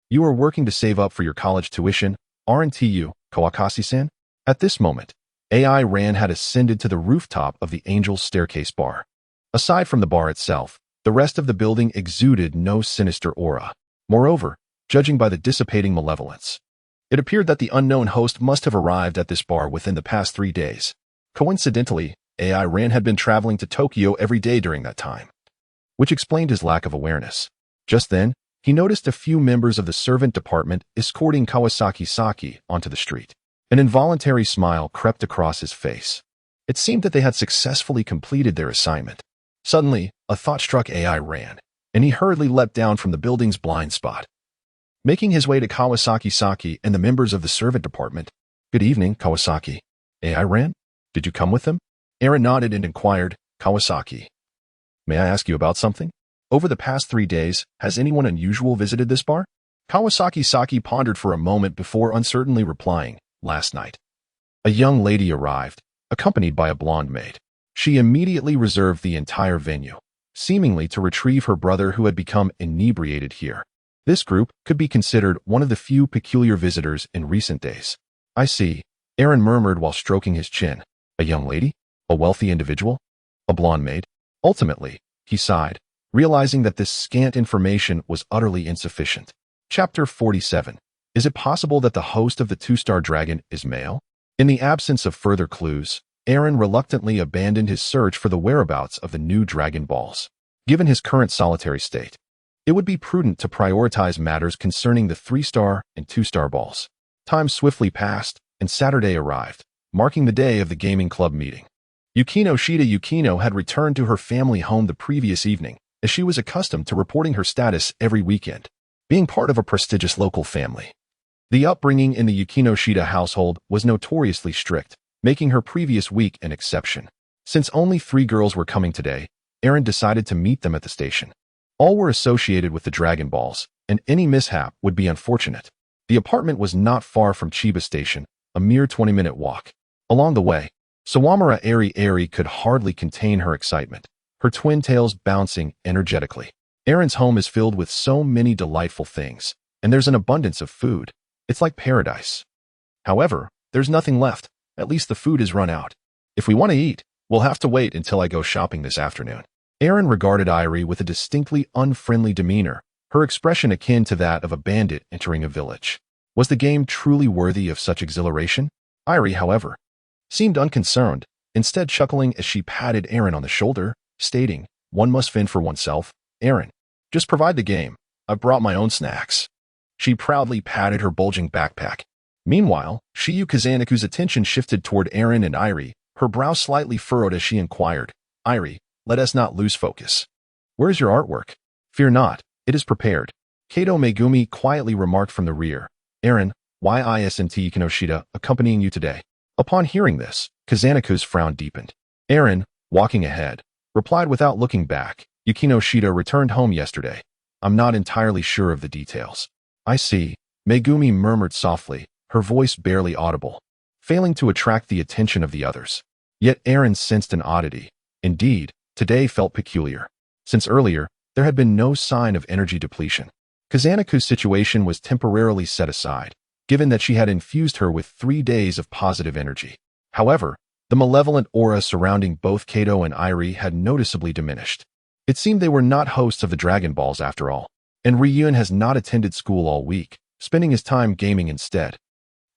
You are working to save up for your college tuition, aren't you, Kawakasi-san? At this moment, AI Ran had ascended to the rooftop of the Angel's Staircase bar. Aside from the bar itself, the rest of the building exuded no sinister aura. Moreover, judging by the dissipating malevolence, it appeared that the unknown host must have arrived at this bar within the past 3 days. Coincidentally, AI Ran had been traveling to Tokyo every day during that time, which explained his lack of awareness. Just then, he noticed a few members of the servant department escorting Kawasaki Saki onto the street. An involuntary smile crept across his face. It seemed that they had successfully completed their assignment. Suddenly, a thought struck AI Ran, and he hurriedly leapt down from the building's blind spot. Making his way to Kawasaki Saki and the members of the servant department. Good evening, Kawasaki. AI Ran? Did you come with them? Aaron nodded and inquired, Kawasaki. May I ask you about something? Over the past 3 days, has anyone unusual visited this bar? Kawasaki Saki pondered for a moment before uncertainly replying, last night. A young lady arrived, accompanied by a blonde maid. She immediately reserved the entire venue, seemingly to retrieve her brother who had become inebriated here. This group could be considered one of the few peculiar visitors in recent days. I see, Aaron murmured while stroking his chin. A young lady? A wealthy individual? A blonde maid? Ultimately, he sighed, realizing that this scant information was utterly insufficient. Chapter 47. Is it possible that the host of the 2-star dragon is male? In the absence of further clues, Aaron reluctantly abandoned his search for the whereabouts of the new Dragon Balls. Given his current solitary state, it would be prudent to prioritize matters concerning the 3-star and 2-star balls. Time swiftly passed, and Saturday arrived, marking the day of the gaming club meeting. Yukino Shida Yukino had returned to her family home the previous evening, as she was accustomed to reporting her status every weekend, being part of a prestigious local family. The upbringing in the Yukino Shida household was notoriously strict, making her previous week an exception. Since only 3 girls were coming today, Aaron decided to meet them at the station. All were associated with the Dragon Balls, and any mishap would be unfortunate. The apartment was not far from Chiba Station, a mere 20-minute walk. Along the way, Sawamura Eri could hardly contain her excitement, her twin tails bouncing energetically. Aaron's home is filled with so many delightful things, and there's an abundance of food. It's like paradise. However, there's nothing left. At least the food is run out. If we want to eat, we'll have to wait until I go shopping this afternoon. Aaron regarded Irie with a distinctly unfriendly demeanor, her expression akin to that of a bandit entering a village. Was the game truly worthy of such exhilaration? Irie, however, seemed unconcerned, instead chuckling as she patted Aaron on the shoulder, stating, one must fend for oneself. Aaron, just provide the game. I've brought my own snacks. She proudly patted her bulging backpack. Meanwhile, Shiyu Kazaniku's attention shifted toward Aaron and Irie, her brow slightly furrowed as she inquired, Irie, let us not lose focus. Where's your artwork? Fear not, it is prepared. Kato Megumi quietly remarked from the rear, Aaron, why isn't Kinoshita accompanying you today? Upon hearing this, Kazanaku's frown deepened. Aaron, walking ahead, replied without looking back. Yukinoshita returned home yesterday. I'm not entirely sure of the details. I see, Megumi murmured softly, her voice barely audible, failing to attract the attention of the others. Yet Aaron sensed an oddity. Indeed, today felt peculiar. Since earlier, there had been no sign of energy depletion. Kazanaku's situation was temporarily set aside, given that she had infused her with 3 days of positive energy. However, the malevolent aura surrounding both Kato and Irie had noticeably diminished. It seemed they were not hosts of the Dragon Balls after all, and Ryun has not attended school all week, spending his time gaming instead.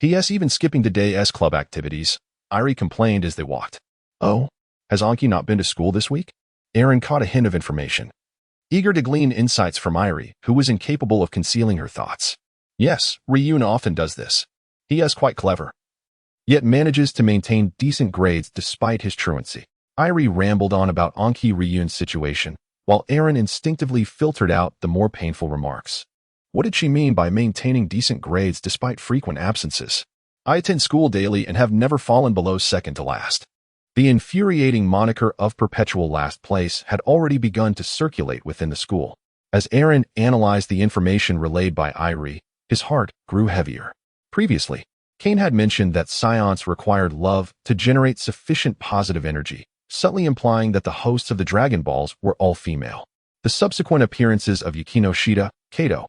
P.S. even skipping today's club activities, Irie complained as they walked. Oh, has Anki not been to school this week? Aaron caught a hint of information, eager to glean insights from Irie, who was incapable of concealing her thoughts. Yes, Ryun often does this. He is quite clever, yet manages to maintain decent grades despite his truancy. Irie rambled on about Anki Ryun's situation, while Aaron instinctively filtered out the more painful remarks. What did she mean by maintaining decent grades despite frequent absences? I attend school daily and have never fallen below second to last. The infuriating moniker of perpetual last place had already begun to circulate within the school. As Aaron analyzed the information relayed by Irie, his heart grew heavier. Previously, Kane had mentioned that Saiyan required love to generate sufficient positive energy, subtly implying that the hosts of the Dragon Balls were all female. The subsequent appearances of Yukinoshita, Kato,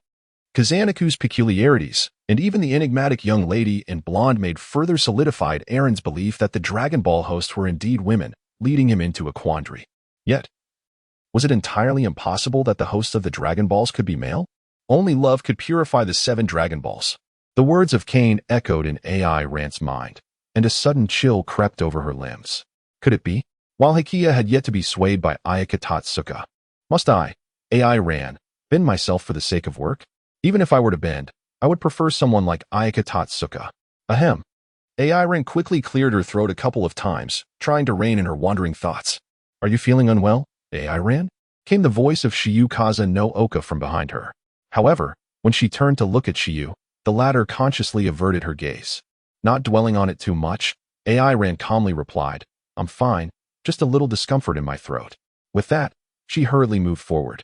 Kazanaku's peculiarities, and even the enigmatic young lady in blonde made further solidified Aaron's belief that the Dragon Ball hosts were indeed women, leading him into a quandary. Yet, was it entirely impossible that the hosts of the Dragon Balls could be male? Only love could purify the 7 Dragon Balls. The words of Kane echoed in AI Rant's mind, and a sudden chill crept over her limbs. Could it be? While Hikia had yet to be swayed by Ayaka Tatsuka. Must I, AI Ran, bend myself for the sake of work? Even if I were to bend, I would prefer someone like Ayaka Tatsuka. Ahem. AI Ran quickly cleared her throat a couple of times, trying to rein in her wandering thoughts. Are you feeling unwell, AI Ran? Came the voice of Shiyukaza no Oka from behind her. However, when she turned to look at Shiyu, the latter consciously averted her gaze. Not dwelling on it too much, AI Ran calmly replied, I'm fine, just a little discomfort in my throat. With that, she hurriedly moved forward.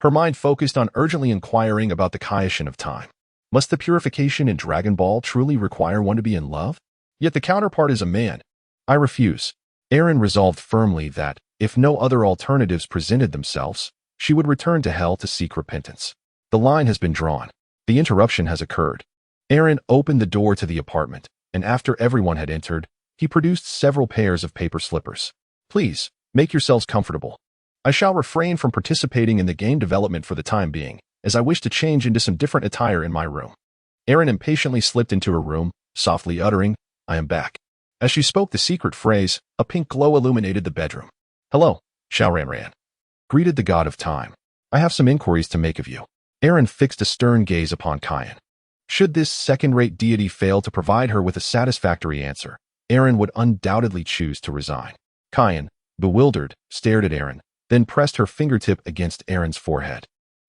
Her mind focused on urgently inquiring about the Kaioshin of time. Must the purification in Dragon Ball truly require one to be in love? Yet the counterpart is a man. I refuse. Aaron resolved firmly that, if no other alternatives presented themselves, she would return to hell to seek repentance. The line has been drawn. The interruption has occurred. Aaron opened the door to the apartment, and after everyone had entered, he produced several pairs of paper slippers. Please, make yourselves comfortable. I shall refrain from participating in the game development for the time being, as I wish to change into some different attire in my room. Aaron impatiently slipped into her room, softly uttering, I am back. As she spoke the secret phrase, a pink glow illuminated the bedroom. Hello, Xiaoran greeted the god of time. I have some inquiries to make of you. Aaron fixed a stern gaze upon Kayan. Should this second-rate deity fail to provide her with a satisfactory answer, Aaron would undoubtedly choose to resign. Kayan, bewildered, stared at Aaron, then pressed her fingertip against Aaron's forehead.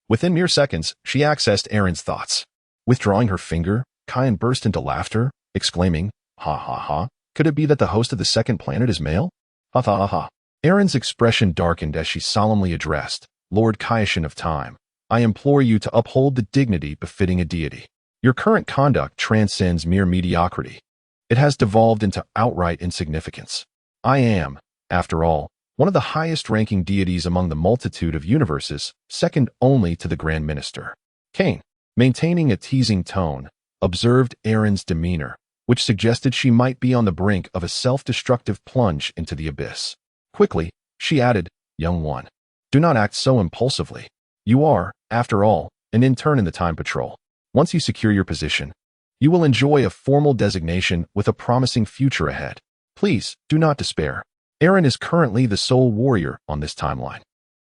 Within mere seconds, she accessed Aaron's thoughts. Withdrawing her finger, Kayan burst into laughter, exclaiming, Ha ha ha, could it be that the host of the second planet is male? Ha ha ha ha. Aaron's expression darkened as she solemnly addressed, Lord Kaioshin of Time, I implore you to uphold the dignity befitting a deity. Your current conduct transcends mere mediocrity. It has devolved into outright insignificance. I am, after all, one of the highest-ranking deities among the multitude of universes, second only to the Grand Minister. Kane, maintaining a teasing tone, observed Aaron's demeanor, which suggested she might be on the brink of a self-destructive plunge into the abyss. Quickly, she added, Young one, do not act so impulsively. You are, after all, an intern in the Time Patrol. Once you secure your position, you will enjoy a formal designation with a promising future ahead. Please, do not despair. Aaron is currently the sole warrior on this timeline.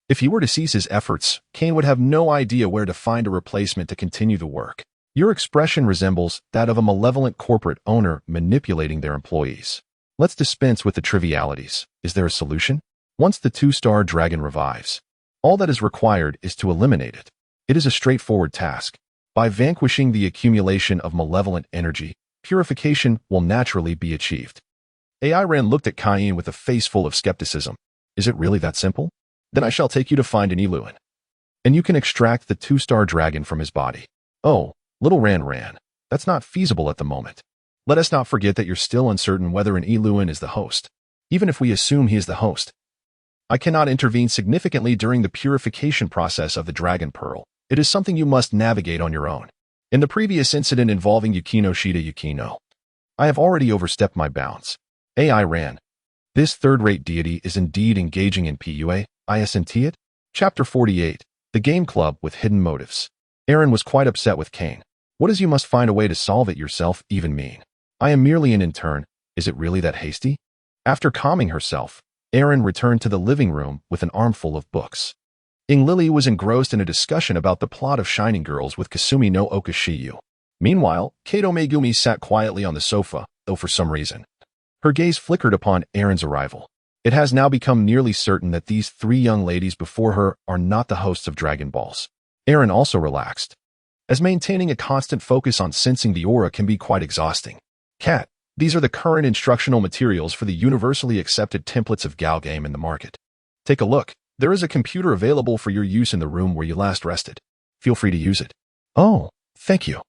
If he were to cease his efforts, Kane would have no idea where to find a replacement to continue the work. Your expression resembles that of a malevolent corporate owner manipulating their employees. Let's dispense with the trivialities. Is there a solution? Once the 2-star dragon revives, all that is required is to eliminate it. It is a straightforward task. By vanquishing the accumulation of malevolent energy, purification will naturally be achieved. AI Ran looked at Cayenne with a face full of skepticism. Is it really that simple? Then I shall take you to find an Eluan. And you can extract the 2-star dragon from his body. Oh, little Ran, that's not feasible at the moment. Let us not forget that you're still uncertain whether an Eluan is the host. Even if we assume he is the host, I cannot intervene significantly during the purification process of the dragon pearl. It is something you must navigate on your own. In the previous incident involving Yukino Shida Yukino, I have already overstepped my bounds. AI Ran. This third-rate deity is indeed engaging in PUA, isn't it? Chapter 48. The Game Club with Hidden Motives. Aaron was quite upset with Kane. What is you must find a way to solve it yourself even mean? I am merely an intern. Is it really that hasty? After calming herself, Aaron returned to the living room with an armful of books. Lily was engrossed in a discussion about the plot of Shining Girls with Kasumi no Okashiyu. Meanwhile, Kato Megumi sat quietly on the sofa, though for some reason her gaze flickered upon Aaron's arrival. It has now become nearly certain that these 3 young ladies before her are not the hosts of Dragon Balls. Aaron also relaxed, as maintaining a constant focus on sensing the aura can be quite exhausting. Cat, these are the current instructional materials for the universally accepted templates of Gal Game in the market. Take a look. There is a computer available for your use in the room where you last rested. Feel free to use it. Oh, thank you.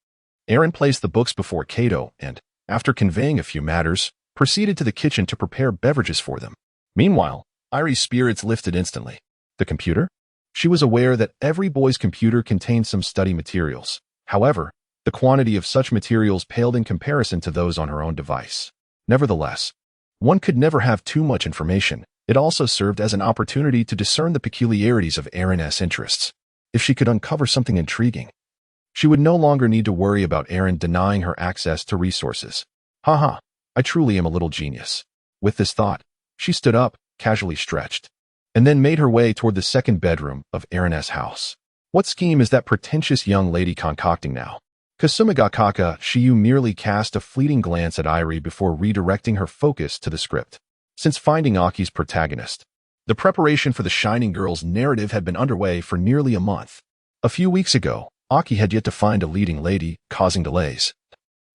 Aaron placed the books before Kato and, after conveying a few matters, proceeded to the kitchen to prepare beverages for them. Meanwhile, Irie's spirits lifted instantly. The computer? She was aware that every boy's computer contained some study materials. However, the quantity of such materials paled in comparison to those on her own device. Nevertheless, one could never have too much information. It also served as an opportunity to discern the peculiarities of Aaron's interests. If she could uncover something intriguing, she would no longer need to worry about Aaron denying her access to resources. Haha, I truly am a little genius. With this thought, she stood up, casually stretched, and then made her way toward the second bedroom of Aaron's house. What scheme is that pretentious young lady concocting now? Kasumigakaka Shiyu merely cast a fleeting glance at Irie before redirecting her focus to the script. Since finding Aki's protagonist, the preparation for the Shining Girls narrative had been underway for nearly a month. A few weeks ago, Aki had yet to find a leading lady, causing delays.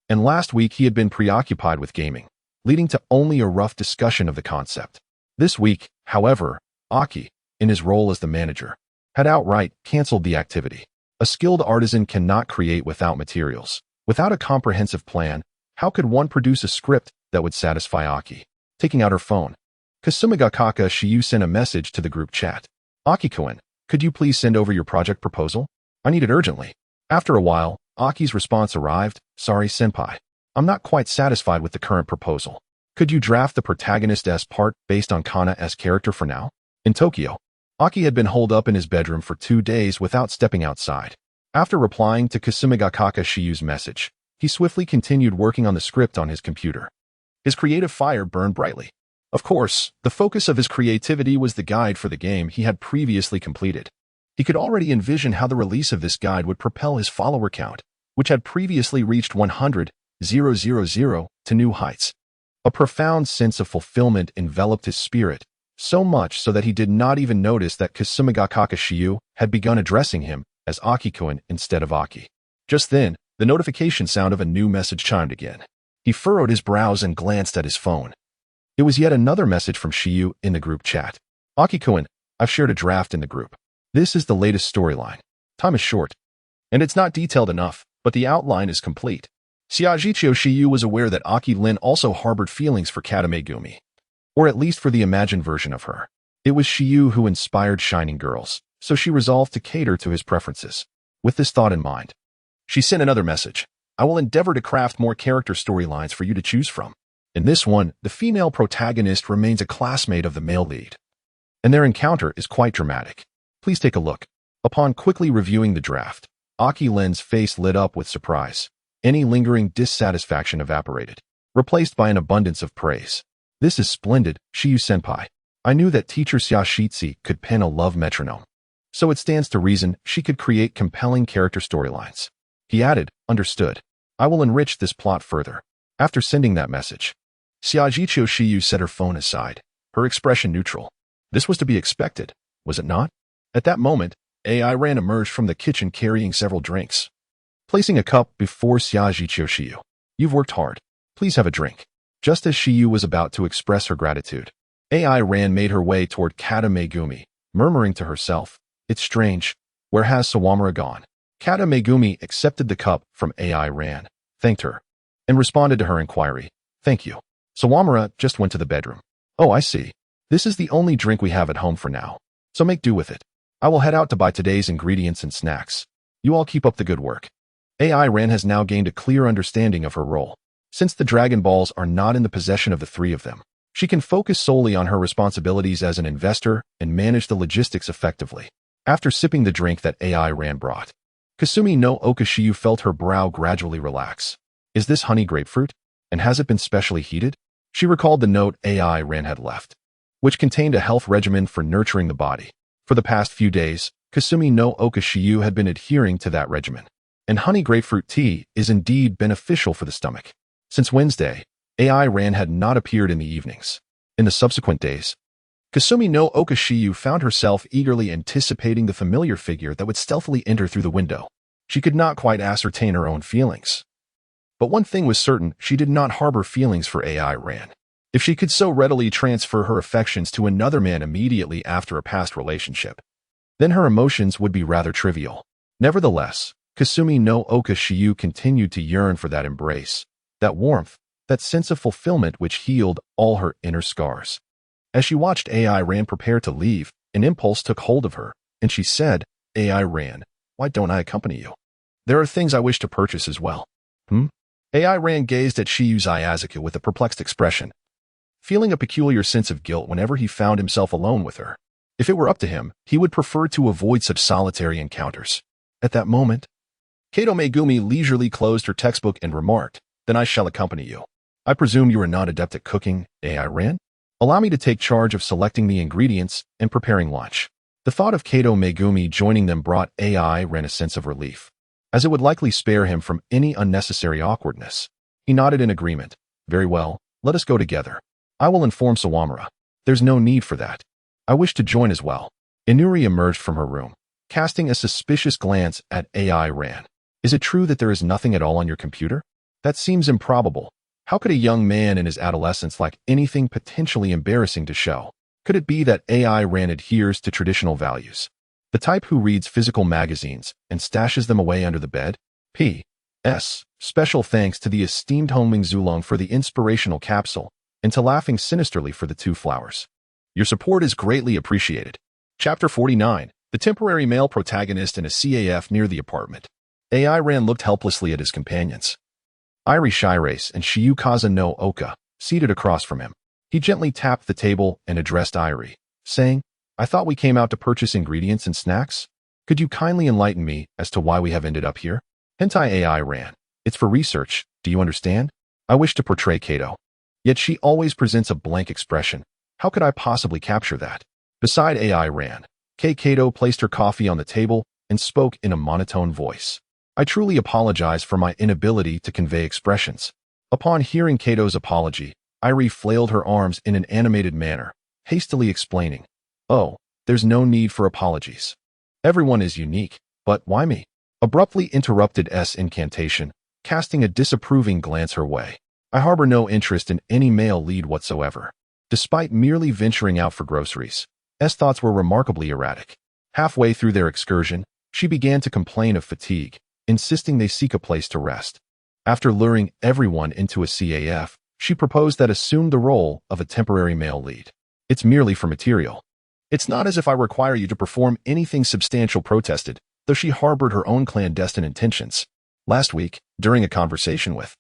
And last week he had been preoccupied with gaming, leading to only a rough discussion of the concept. This week, however, Aki, in his role as the manager, had outright canceled the activity. A skilled artisan cannot create without materials. Without a comprehensive plan, how could one produce a script that would satisfy Aki? Taking out her phone, Kasumigakaka Shiyu sent a message to the group chat. Aki-kun, could you please send over your project proposal? I need it urgently. After a while, Aki's response arrived. Sorry, senpai. I'm not quite satisfied with the current proposal. Could you draft the protagonist's part based on Kana's character for now? In Tokyo, Aki had been holed up in his bedroom for 2 days without stepping outside. After replying to Kasumigakaka Shiyu's message, he swiftly continued working on the script on his computer. His creative fire burned brightly. Of course, the focus of his creativity was the guide for the game he had previously completed. He could already envision how the release of this guide would propel his follower count, which had previously reached 100,000 to new heights. A profound sense of fulfillment enveloped his spirit, so much so that he did not even notice that Kasumigakaka Shiyu had begun addressing him as Aki-kun instead of Aki. Just then, the notification sound of a new message chimed again. He furrowed his brows and glanced at his phone. It was yet another message from Shiyu in the group chat. Aki-kun, I've shared a draft in the group. This is the latest storyline. Time is short, and it's not detailed enough, but the outline is complete. Shiajicho Shiyu was aware that Aki-Lin also harbored feelings for Kata Megumi, or at least for the imagined version of her. It was Shiyu who inspired Shining Girls, so she resolved to cater to his preferences. With this thought in mind, she sent another message. I will endeavor to craft more character storylines for you to choose from. In this one, the female protagonist remains a classmate of the male lead, and their encounter is quite dramatic. Please take a look. Upon quickly reviewing the draft, Aki-Lin's face lit up with surprise. Any lingering dissatisfaction evaporated, replaced by an abundance of praise. This is splendid, Shiyu-senpai. I knew that teacher Xiaoshitsi could pen a love metronome, so it stands to reason she could create compelling character storylines. He added, understood. I will enrich this plot further. After sending that message, Xiaojicho Shiyu set her phone aside, her expression neutral. This was to be expected, was it not? At that moment, AI Ran emerged from the kitchen carrying several drinks. placing a cup before Shiyu. You've worked hard. Please have a drink. Just as Shiyu was about to express her gratitude, AI Ran made her way toward Kata Megumi, murmuring to herself, "It's strange. Where has Sawamura gone?" Kata Megumi accepted the cup from AI Ran, thanked her, and responded to her inquiry, "Thank you. Sawamura just went to the bedroom." "Oh, I see. This is the only drink we have at home for now, so make do with it. I will head out to buy today's ingredients and snacks. You all keep up the good work." AI Ran has now gained a clear understanding of her role. Since the Dragon Balls are not in the possession of the three of them, she can focus solely on her responsibilities as an investor and manage the logistics effectively. After sipping the drink that AI Ran brought, Kasumi no Okashiyu felt her brow gradually relax. Is this honey grapefruit? And has it been specially heated? She recalled the note AI Ran had left, which contained a health regimen for nurturing the body. For the past few days, Kasumi no Okashiyu had been adhering to that regimen, and honey grapefruit tea is indeed beneficial for the stomach. Since Wednesday, AI Ran had not appeared in the evenings. In the subsequent days, Kasumi no Okashiyu found herself eagerly anticipating the familiar figure that would stealthily enter through the window. She could not quite ascertain her own feelings. But one thing was certain, she did not harbor feelings for AI Ran. If she could so readily transfer her affections to another man immediately after a past relationship, then her emotions would be rather trivial. Nevertheless, Kasumi no Okashiyu continued to yearn for that embrace, that warmth, that sense of fulfillment which healed all her inner scars. As she watched AI Ran prepare to leave, an impulse took hold of her, and she said, "AI Ran, why don't I accompany you? There are things I wish to purchase as well." AI Ran gazed at Shiyu's Asuka with a perplexed expression, feeling a peculiar sense of guilt whenever he found himself alone with her. If it were up to him, he would prefer to avoid such solitary encounters. At that moment, Kato Megumi leisurely closed her textbook and remarked, "Then I shall accompany you. I presume you are not adept at cooking, AI Ran? Allow me to take charge of selecting the ingredients and preparing lunch." The thought of Kato Megumi joining them brought AI Ran a sense of relief, as it would likely spare him from any unnecessary awkwardness. He nodded in agreement. "Very well, let us go together. I will inform Sawamura. There's no need for that. I wish to join as well." Inuri emerged from her room, casting a suspicious glance at AI Ran. "Is it true that there is nothing at all on your computer? That seems improbable. How could a young man in his adolescence lack anything potentially embarrassing to show? Could it be that AI Ran adheres to traditional values? The type who reads physical magazines and stashes them away under the bed? P.S. Special thanks to the esteemed Honming Zulong for the inspirational capsule, and to Laughing Sinisterly for the 2 flowers. Your support is greatly appreciated." Chapter 49. The temporary male protagonist in a CAF near the apartment. AI Ran looked helplessly at his companions, Iri Shirace and Shiyukaza no Oka, seated across from him. He gently tapped the table and addressed Iri, saying, "I thought we came out to purchase ingredients and snacks. Could you kindly enlighten me as to why we have ended up here?" Hentai AI Ran. "It's for research, do you understand? I wish to portray Kato. Yet she always presents a blank expression. How could I possibly capture that?" Beside AI Ran, Kato placed her coffee on the table and spoke in a monotone voice. "I truly apologize for my inability to convey expressions." Upon hearing Kato's apology, Iri flailed her arms in an animated manner, hastily explaining, "Oh, there's no need for apologies. Everyone is unique, but why me?" Abruptly interrupted S incantation, casting a disapproving glance her way. "I harbor no interest in any male lead whatsoever." Despite merely venturing out for groceries, S thoughts were remarkably erratic. Halfway through their excursion, she began to complain of fatigue, insisting they seek a place to rest. After luring everyone into a CAF, she proposed that assume the role of a temporary male lead. "It's merely for material. It's not as if I require you to perform anything substantial," protested, though she harbored her own clandestine intentions. Last week, during a conversation with,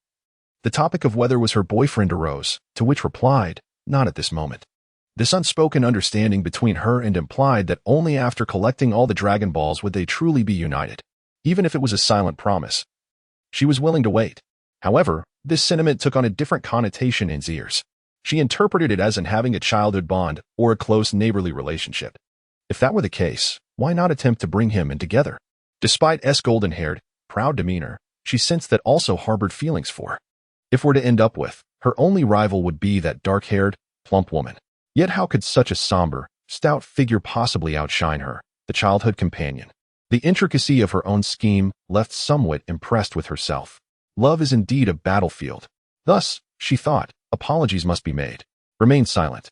the topic of whether was her boyfriend arose, to which replied, "Not at this moment." This unspoken understanding between her and implied that only after collecting all the Dragon Balls would they truly be united. Even if it was a silent promise, she was willing to wait. However, this sentiment took on a different connotation in Zier's. She interpreted it as in having a childhood bond or a close neighborly relationship. If that were the case, why not attempt to bring him in together? Despite S' golden-haired, proud demeanor, she sensed that also harbored feelings for. If we're to end up with, her only rival would be that dark-haired, plump woman. Yet how could such a somber, stout figure possibly outshine her, the childhood companion? The intricacy of her own scheme left somewhat impressed with herself. Love is indeed a battlefield. Thus, she thought, apologies must be made. Remain silent.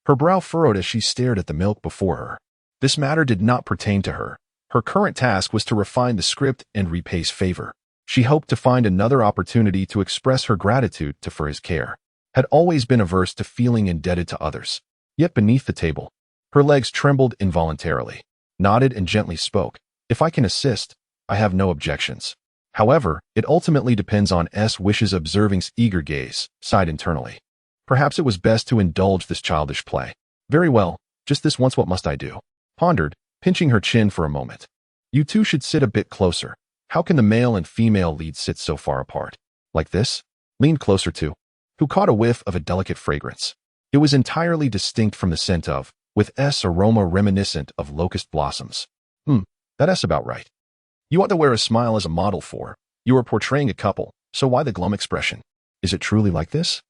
Her brow furrowed as she stared at the milk before her. This matter did not pertain to her. Her current task was to refine the script and repay favor. She hoped to find another opportunity to express her gratitude for his care. Had always been averse to feeling indebted to others. Yet beneath the table, her legs trembled involuntarily. Nodded and gently spoke. If I can assist, I have no objections. However, it ultimately depends on S. wishes. Observing eager gaze, sighed internally. Perhaps it was best to indulge this childish play. Very well, just this once, what must I do? Pondered, pinching her chin for a moment. You two should sit a bit closer. How can the male and female leads sit so far apart? Like this? Leaned closer to. Who caught a whiff of a delicate fragrance. It was entirely distinct from the scent of, with S aroma reminiscent of locust blossoms. That's about right. You ought to wear a smile as a model for. You are portraying a couple, so why the glum expression? Is it truly like this?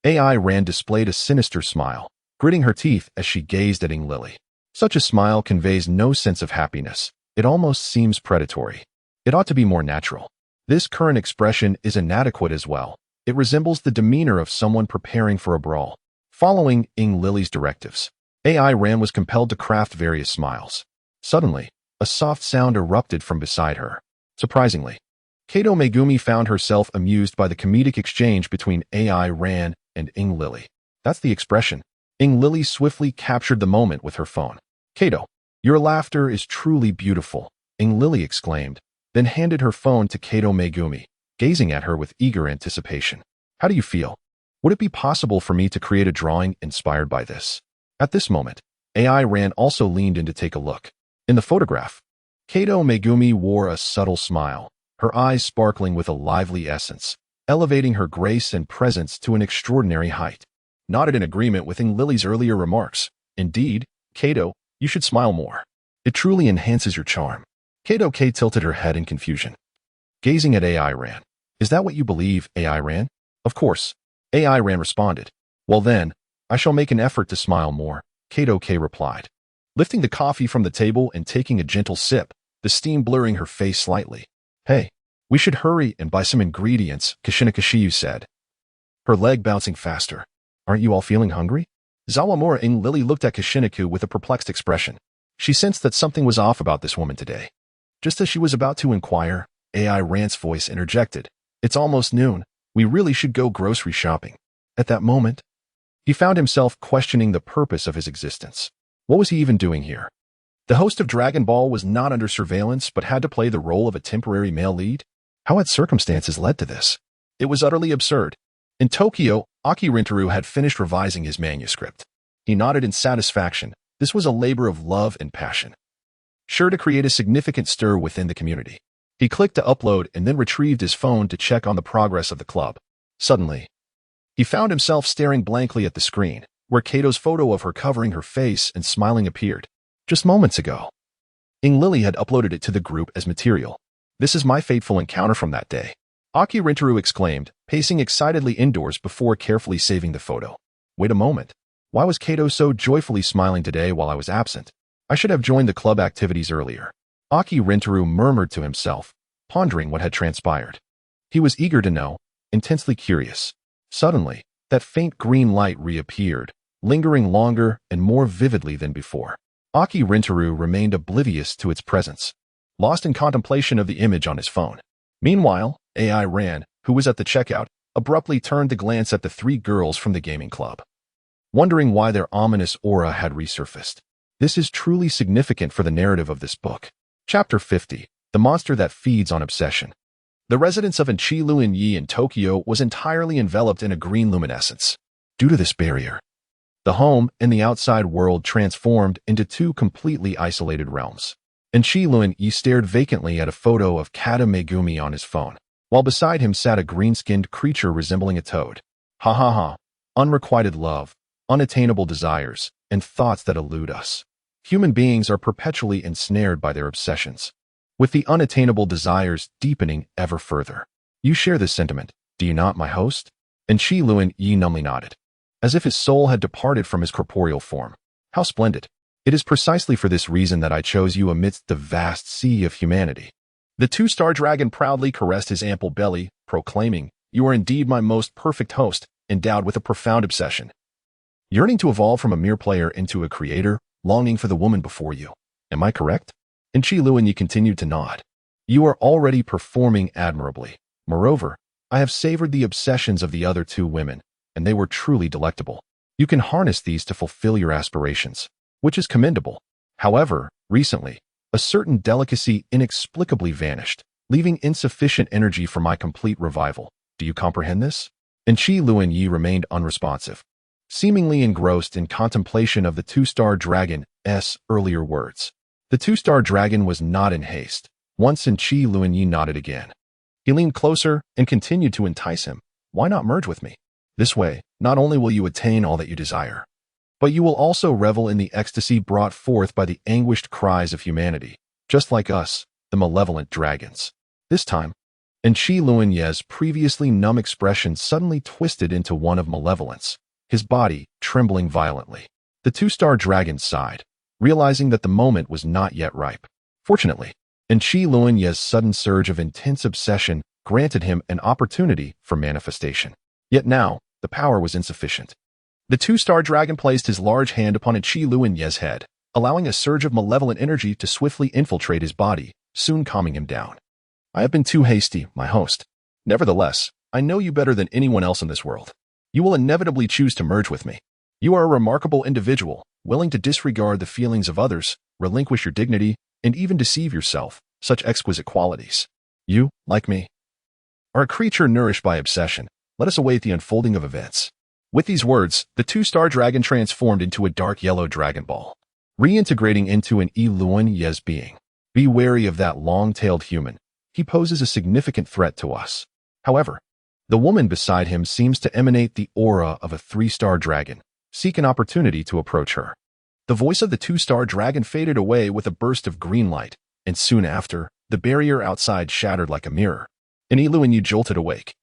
AI Rand displayed a sinister smile, gritting her teeth as she gazed at Ing Lily. Such a smile conveys no sense of happiness. It almost seems predatory. It ought to be more natural. This current expression is inadequate as well. It resembles the demeanor of someone preparing for a brawl. Following Ing Lily's directives, AI Rand was compelled to craft various smiles. Suddenly, a soft sound erupted from beside her. Surprisingly, Kato Megumi found herself amused by the comedic exchange between AI Rand and Ing Lily. That's the expression. Ing Lily swiftly captured the moment with her phone. Kato, your laughter is truly beautiful, Ing Lily exclaimed, then handed her phone to Kato Megumi, gazing at her with eager anticipation. How do you feel? Would it be possible for me to create a drawing inspired by this? At this moment, AI Rand also leaned in to take a look. In the photograph, Kato Megumi wore a subtle smile, her eyes sparkling with a lively essence, elevating her grace and presence to an extraordinary height. Nodded in agreement with Ing Lily's earlier remarks. Indeed, Kato, you should smile more. It truly enhances your charm. Kato K tilted her head in confusion, gazing at AI Rand. Is that what you believe, AI Rand? Of course, AI Rand responded. Well then, I shall make an effort to smile more, Kato K replied. Lifting the coffee from the table and taking a gentle sip, the steam blurring her face slightly. Hey, we should hurry and buy some ingredients, Kashinakashiyu said, her leg bouncing faster. Aren't you all feeling hungry? Zawamura Ing Lily looked at Kashinaku with a perplexed expression. She sensed that something was off about this woman today. Just as she was about to inquire, AI Rand's voice interjected. It's almost noon. We really should go grocery shopping. At that moment, he found himself questioning the purpose of his existence. What was he even doing here? The host of Dragon Ball was not under surveillance but had to play the role of a temporary male lead? How had circumstances led to this? It was utterly absurd. In Tokyo, Aki Rintaru had finished revising his manuscript. He nodded in satisfaction. This was a labor of love and passion, sure to create a significant stir within the community. He clicked to upload and then retrieved his phone to check on the progress of the club. Suddenly, he found himself staring blankly at the screen, where Kato's photo of her covering her face and smiling appeared. Just moments ago, Ing Lily had uploaded it to the group as material. This is my fateful encounter from that day, Aki Rintaru exclaimed, pacing excitedly indoors before carefully saving the photo. Wait a moment. Why was Kato so joyfully smiling today while I was absent? I should have joined the club activities earlier. Aki Rintaru murmured to himself, pondering what had transpired. He was eager to know, intensely curious. Suddenly, that faint green light reappeared, lingering longer and more vividly than before. Aki Rintaru remained oblivious to its presence, lost in contemplation of the image on his phone. Meanwhile, AI Rand, who was at the checkout, abruptly turned to glance at the three girls from the gaming club, wondering why their ominous aura had resurfaced. This is truly significant for the narrative of this book. Chapter 50, The Monster That Feeds on Obsession. The residence of Enchi-Luin-Yi in Tokyo was entirely enveloped in a green luminescence. Due to this barrier, the home and the outside world transformed into two completely isolated realms. Enchi-Luin-Yi stared vacantly at a photo of Kata Megumi on his phone, while beside him sat a green-skinned creature resembling a toad. Ha ha ha. Unrequited love, unattainable desires, and thoughts that elude us. Human beings are perpetually ensnared by their obsessions, with the unattainable desires deepening ever further. You share this sentiment, do you not, my host? Enchi-Luin-Yi numbly nodded, as if his soul had departed from his corporeal form. How splendid. It is precisely for this reason that I chose you amidst the vast sea of humanity. The two-star dragon proudly caressed his ample belly, proclaiming, "You are indeed my most perfect host, endowed with a profound obsession. Yearning to evolve from a mere player into a creator, longing for the woman before you. Am I correct?" And Qi Luanyi continued to nod. "You are already performing admirably. Moreover, I have savored the obsessions of the other two women, and they were truly delectable. You can harness these to fulfill your aspirations, which is commendable. However, recently, a certain delicacy inexplicably vanished, leaving insufficient energy for my complete revival. Do you comprehend this?" And Qi Luanyi remained unresponsive, seemingly engrossed in contemplation of the two-star dragon's earlier words. The two-star dragon was not in haste. Once and Qi Luanyi nodded again. He leaned closer and continued to entice him. "Why not merge with me? This way, not only will you attain all that you desire, but you will also revel in the ecstasy brought forth by the anguished cries of humanity, just like us, the malevolent dragons." This time, and Qi Luanyi's previously numb expression suddenly twisted into one of malevolence, his body trembling violently. The two-star dragon sighed, realizing that the moment was not yet ripe. Fortunately, and Qi Luanyi's sudden surge of intense obsession granted him an opportunity for manifestation. Yet now, the power was insufficient. The two-star dragon placed his large hand upon Qi Luanyi's head, allowing a surge of malevolent energy to swiftly infiltrate his body, soon calming him down. "I have been too hasty, my host. Nevertheless, I know you better than anyone else in this world. You will inevitably choose to merge with me. You are a remarkable individual, willing to disregard the feelings of others, relinquish your dignity, and even deceive yourself, such exquisite qualities. You, like me, are a creature nourished by obsession. Let us await the unfolding of events." With these words, the two-star dragon transformed into a dark yellow dragon ball, reintegrating into an Qi Luanyi's being. "Be wary of that long-tailed human. He poses a significant threat to us." However, the woman beside him seems to emanate the aura of a three-star dragon. Seek an opportunity to approach her. The voice of the two-star dragon faded away with a burst of green light, and soon after, the barrier outside shattered like a mirror, and Qi Luanyi jolted awake,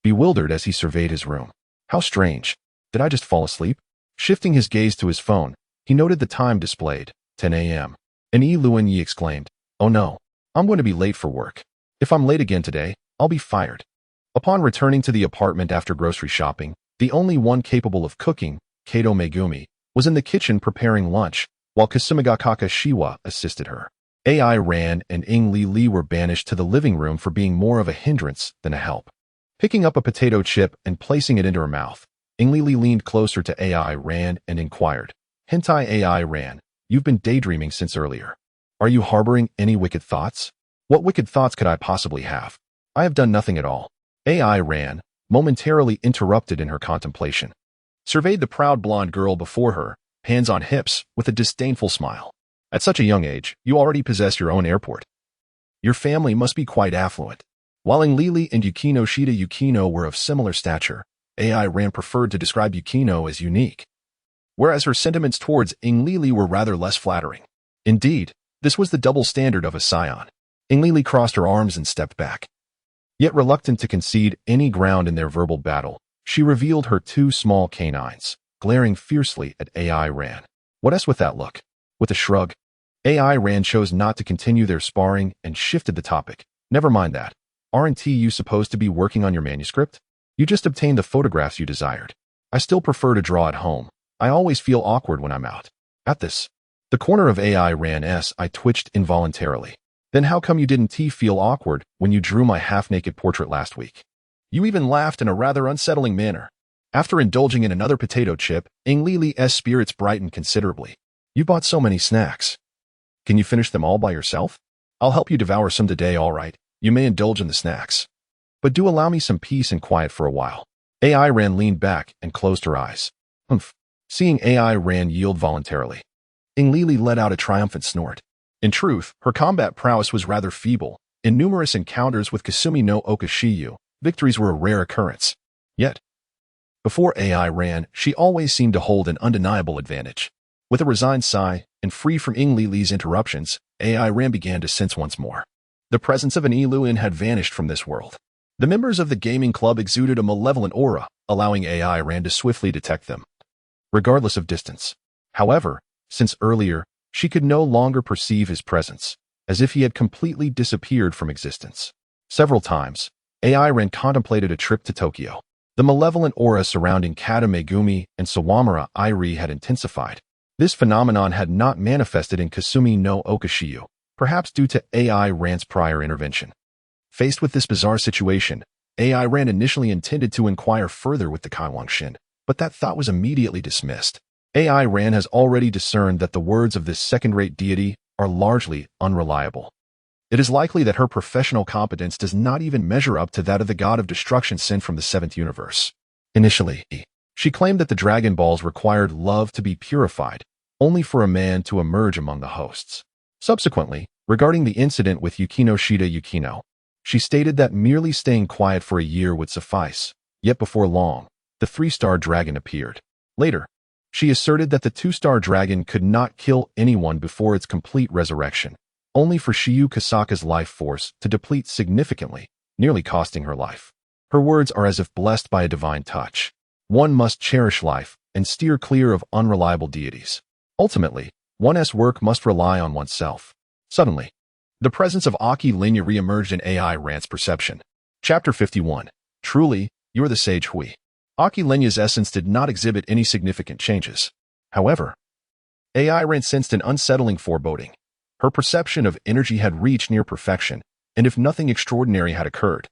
bewildered as he surveyed his room. How strange. Did I just fall asleep? Shifting his gaze to his phone, he noted the time displayed, 10 a.m. And Qi Luanyi exclaimed, "Oh no, I'm going to be late for work. If I'm late again today, I'll be fired." Upon returning to the apartment after grocery shopping, the only one capable of cooking, Kato Megumi, was in the kitchen preparing lunch, while Kasumigakaka Shiwa assisted her. AI Ran and Ing Li were banished to the living room for being more of a hindrance than a help. Picking up a potato chip and placing it into her mouth, Ing Li leaned closer to AI Ran and inquired, "Hentai AI Ran, you've been daydreaming since earlier. Are you harboring any wicked thoughts?" "What wicked thoughts could I possibly have? I have done nothing at all." AI Ran, momentarily interrupted in her contemplation, surveyed the proud blonde girl before her, hands on hips, with a disdainful smile. "At such a young age, you already possess your own airport. Your family must be quite affluent." While Ing Li and Yukino Shida Yukino were of similar stature, AI Ran preferred to describe Yukino as unique, whereas her sentiments towards Ing Li were rather less flattering. Indeed, this was the double standard of a Saiyan. Ing Li crossed her arms and stepped back. Yet reluctant to concede any ground in their verbal battle, she revealed her two small canines, glaring fiercely at AI Ran. "What else with that look?" With a shrug, AI Ran chose not to continue their sparring and shifted the topic. "Never mind that. Aren't you supposed to be working on your manuscript? You just obtained the photographs you desired. I still prefer to draw at home. I always feel awkward when I'm out." At this, the corner of AI Ran's eye twitched involuntarily. "Then how come you didn't feel awkward when you drew my half-naked portrait last week? You even laughed in a rather unsettling manner." After indulging in another potato chip, Ing Li's spirits brightened considerably. "You bought so many snacks. Can you finish them all by yourself? I'll help you devour some today, all right. You may indulge in the snacks, but do allow me some peace and quiet for a while." AI Ran leaned back and closed her eyes. "Humph." Seeing AI Ran yield voluntarily, Ing Li let out a triumphant snort. In truth, her combat prowess was rather feeble. In numerous encounters with Kasumi no Okashiyu, victories were a rare occurrence. Yet, before AI Ran, she always seemed to hold an undeniable advantage. With a resigned sigh, and free from Ing Li's interruptions, AI Ran began to sense once more. The presence of an Qi Luanyi had vanished from this world. The members of the gaming club exuded a malevolent aura, allowing AI Ran to swiftly detect them, regardless of distance. However, since earlier, she could no longer perceive his presence, as if he had completely disappeared from existence. Several times, AI Ren contemplated a trip to Tokyo. The malevolent aura surrounding Kata Megumi and Sawamura Irie had intensified. This phenomenon had not manifested in Kasumi no Okashiyu, perhaps due to AI Ran's prior intervention. Faced with this bizarre situation, AI Ran initially intended to inquire further with the Kaiwangshin, but that thought was immediately dismissed. AI Ran has already discerned that the words of this second-rate deity are largely unreliable. It is likely that her professional competence does not even measure up to that of the god of destruction sent from the seventh universe. Initially, she claimed that the Dragon Balls required love to be purified, only for a man to emerge among the hosts. Subsequently, regarding the incident with Yukino Shida Yukino, she stated that merely staying quiet for a year would suffice, yet before long, the 3-star dragon appeared. Later, she asserted that the 2-star dragon could not kill anyone before its complete resurrection, only for Shiyu Kasaka's life force to deplete significantly, nearly costing her life. Her words are as if blessed by a divine touch. One must cherish life and steer clear of unreliable deities. Ultimately, one's work must rely on oneself. Suddenly, the presence of Aki Linya re-emerged in AI Rant's perception. Chapter 51. Truly, you're the sage Hui. Aki Linya's essence did not exhibit any significant changes. However, AI Rant sensed an unsettling foreboding. Her perception of energy had reached near perfection, and if nothing extraordinary had occurred,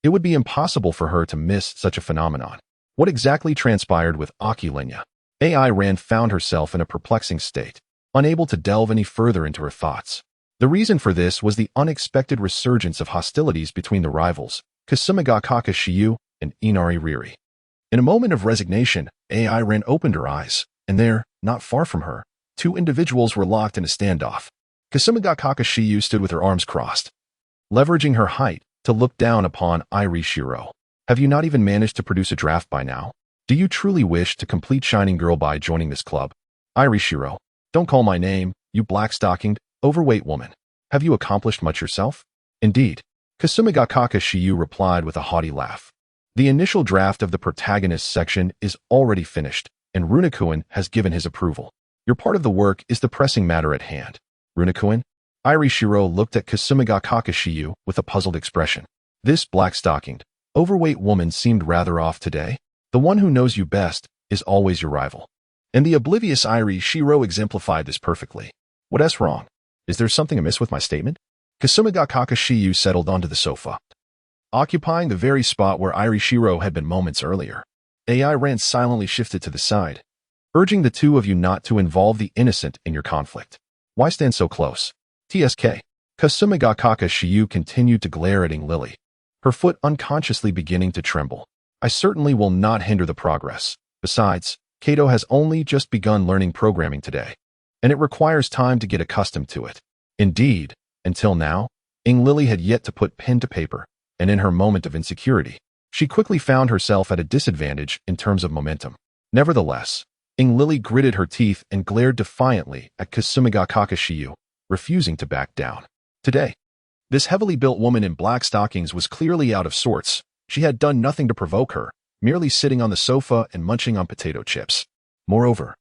it would be impossible for her to miss such a phenomenon. What exactly transpired with Aki Linya? AI Ran found herself in a perplexing state, unable to delve any further into her thoughts. The reason for this was the unexpected resurgence of hostilities between the rivals, Kasumiga Kakashiyu and Inari Riri. In a moment of resignation, AI Ran opened her eyes, and there, not far from her, 2 individuals were locked in a standoff. Kasumiga Kakashiyu stood with her arms crossed, leveraging her height to look down upon Irie Shiro. Have you not even managed to produce a draft by now? Do you truly wish to complete Shining Girl by joining this club? Irie Shiro, don't call my name, you black-stockinged, overweight woman. Have you accomplished much yourself? Indeed. Kasumiga Kakashiyu replied with a haughty laugh. The initial draft of the protagonist section is already finished, and Runekuin has given his approval. Your part of the work is the pressing matter at hand. Runekuin? Irie Shiro looked at Kasumiga Kakashiyu with a puzzled expression. This black-stockinged, overweight woman seemed rather off today. The one who knows you best is always your rival. And the oblivious Irie Shiro exemplified this perfectly. What's wrong? Is there something amiss with my statement? Kasumiga Kakashiyu settled onto the sofa, occupying the very spot where Irie Shiro had been moments earlier. AI Ran silently shifted to the side, urging the 2 of you not to involve the innocent in your conflict. Why stand so close? TSK. Kasumiga Kakashiyu continued to glare at Ing Lily, her foot unconsciously beginning to tremble. I certainly will not hinder the progress. Besides, Kato has only just begun learning programming today, and it requires time to get accustomed to it. Indeed, until now, Ing Lily had yet to put pen to paper, and in her moment of insecurity, she quickly found herself at a disadvantage in terms of momentum. Nevertheless, Ing Lily gritted her teeth and glared defiantly at Kasumiga Kakashiyu, refusing to back down. Today, this heavily built woman in black stockings was clearly out of sorts. She had done nothing to provoke her, merely sitting on the sofa and munching on potato chips. Moreover,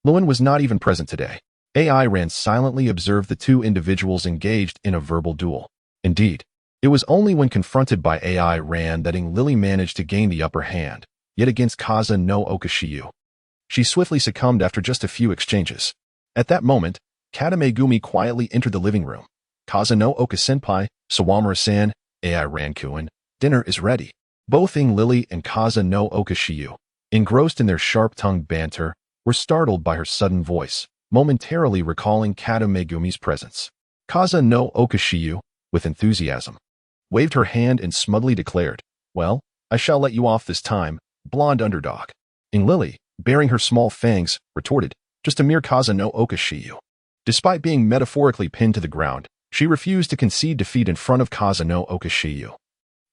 Lewin was not even present today. AI Ran silently observed the 2 individuals engaged in a verbal duel. Indeed, it was only when confronted by AI Ran that Ing Lily managed to gain the upper hand, yet against Kaza no Okashiyu. She swiftly succumbed after just a few exchanges. At that moment, Kata Megumi quietly entered the living room. Kaza no Oka-senpai, Sawamura-san, AI Ran-kun, dinner is ready. Both Ing Lily and Kaza no Okashiyu, engrossed in their sharp-tongued banter, were startled by her sudden voice, momentarily recalling Kata Megumi's presence. Kaza no Okashiyu, with enthusiasm, waved her hand and smugly declared, well, I shall let you off this time, blonde underdog. Ing Lily, baring her small fangs, retorted, just a mere Kaza no Okashiyu. Despite being metaphorically pinned to the ground, she refused to concede defeat in front of Kaza no Okashiyu.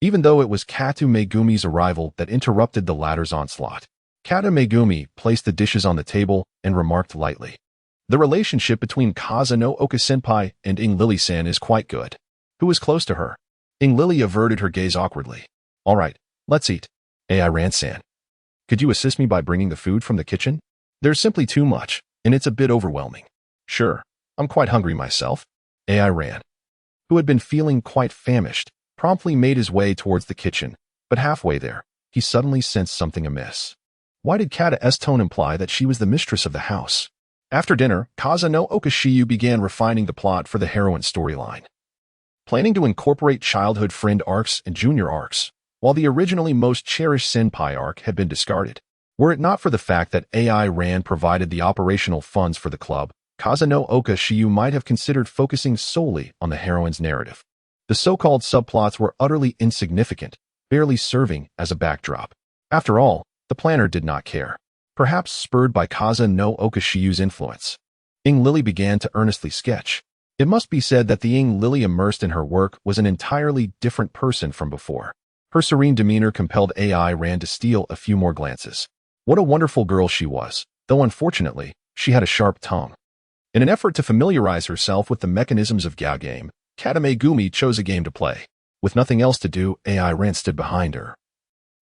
Even though it was Kata Megumi's arrival that interrupted the latter's onslaught, Kata Megumi placed the dishes on the table and remarked lightly, the relationship between Kaza no Oka-senpai and Ing Lily-san is quite good. Who is close to her? Ing Lily averted her gaze awkwardly. All right, let's eat. AI Ran-san. Could you assist me by bringing the food from the kitchen? There's simply too much. and it's a bit overwhelming. Sure, I'm quite hungry myself. AI ran, who had been feeling quite famished, promptly made his way towards the kitchen, but halfway there, he suddenly sensed something amiss. Why did Kata's tone imply that she was the mistress of the house? After dinner, Kaza no Okashiyu began refining the plot for the heroine storyline, planning to incorporate childhood friend arcs and junior arcs, while the originally most cherished senpai arc had been discarded. Were it not for the fact that AI Ran provided the operational funds for the club, Kaza no Okashiyu might have considered focusing solely on the heroine's narrative. The so-called subplots were utterly insignificant, barely serving as a backdrop. After all, the planner did not care. Perhaps spurred by Kaza no Okashiyu's influence, Ing Lily began to earnestly sketch. It must be said that the Ing Lily immersed in her work was an entirely different person from before. Her serene demeanor compelled AI Ran to steal a few more glances. What a wonderful girl she was, though unfortunately, she had a sharp tongue. In an effort to familiarize herself with the mechanisms of Gao game, Megumi chose a game to play. With nothing else to do, AI Ran stood behind her,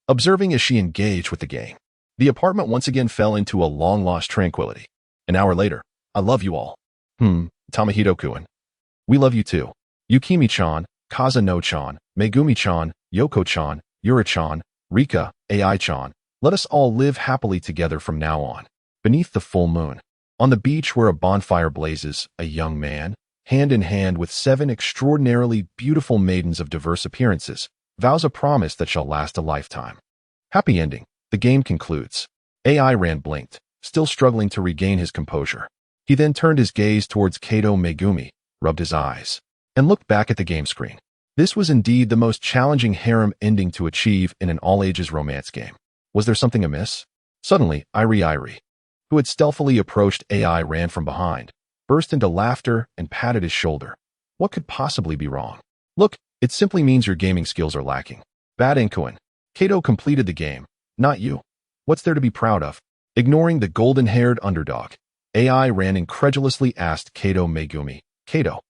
observing as she engaged with the game. The apartment once again fell into a long-lost tranquility. An hour later, I love you all. Tamahito-kun. We love you too. Yukimi-chan, Kaza no-chan, Megumi-chan, Yoko-chan, Yura-chan, Rika, AI-chan. Let us all live happily together from now on. Beneath the full moon, on the beach where a bonfire blazes, a young man, hand in hand with 7 extraordinarily beautiful maidens of diverse appearances, vows a promise that shall last a lifetime. Happy ending. The game concludes. AI Ran blinked, still struggling to regain his composure. He then turned his gaze towards Kato Megumi, rubbed his eyes, and looked back at the game screen. This was indeed the most challenging harem ending to achieve in an all-ages romance game. Was there something amiss? Suddenly, Iri, who had stealthily approached AI Ran from behind, burst into laughter and patted his shoulder. What could possibly be wrong? Look, it simply means your gaming skills are lacking. Bad Inkoin. Kato completed the game, not you. What's there to be proud of? Ignoring the golden-haired underdog, AI Ran incredulously asked Kato Megumi, Kato,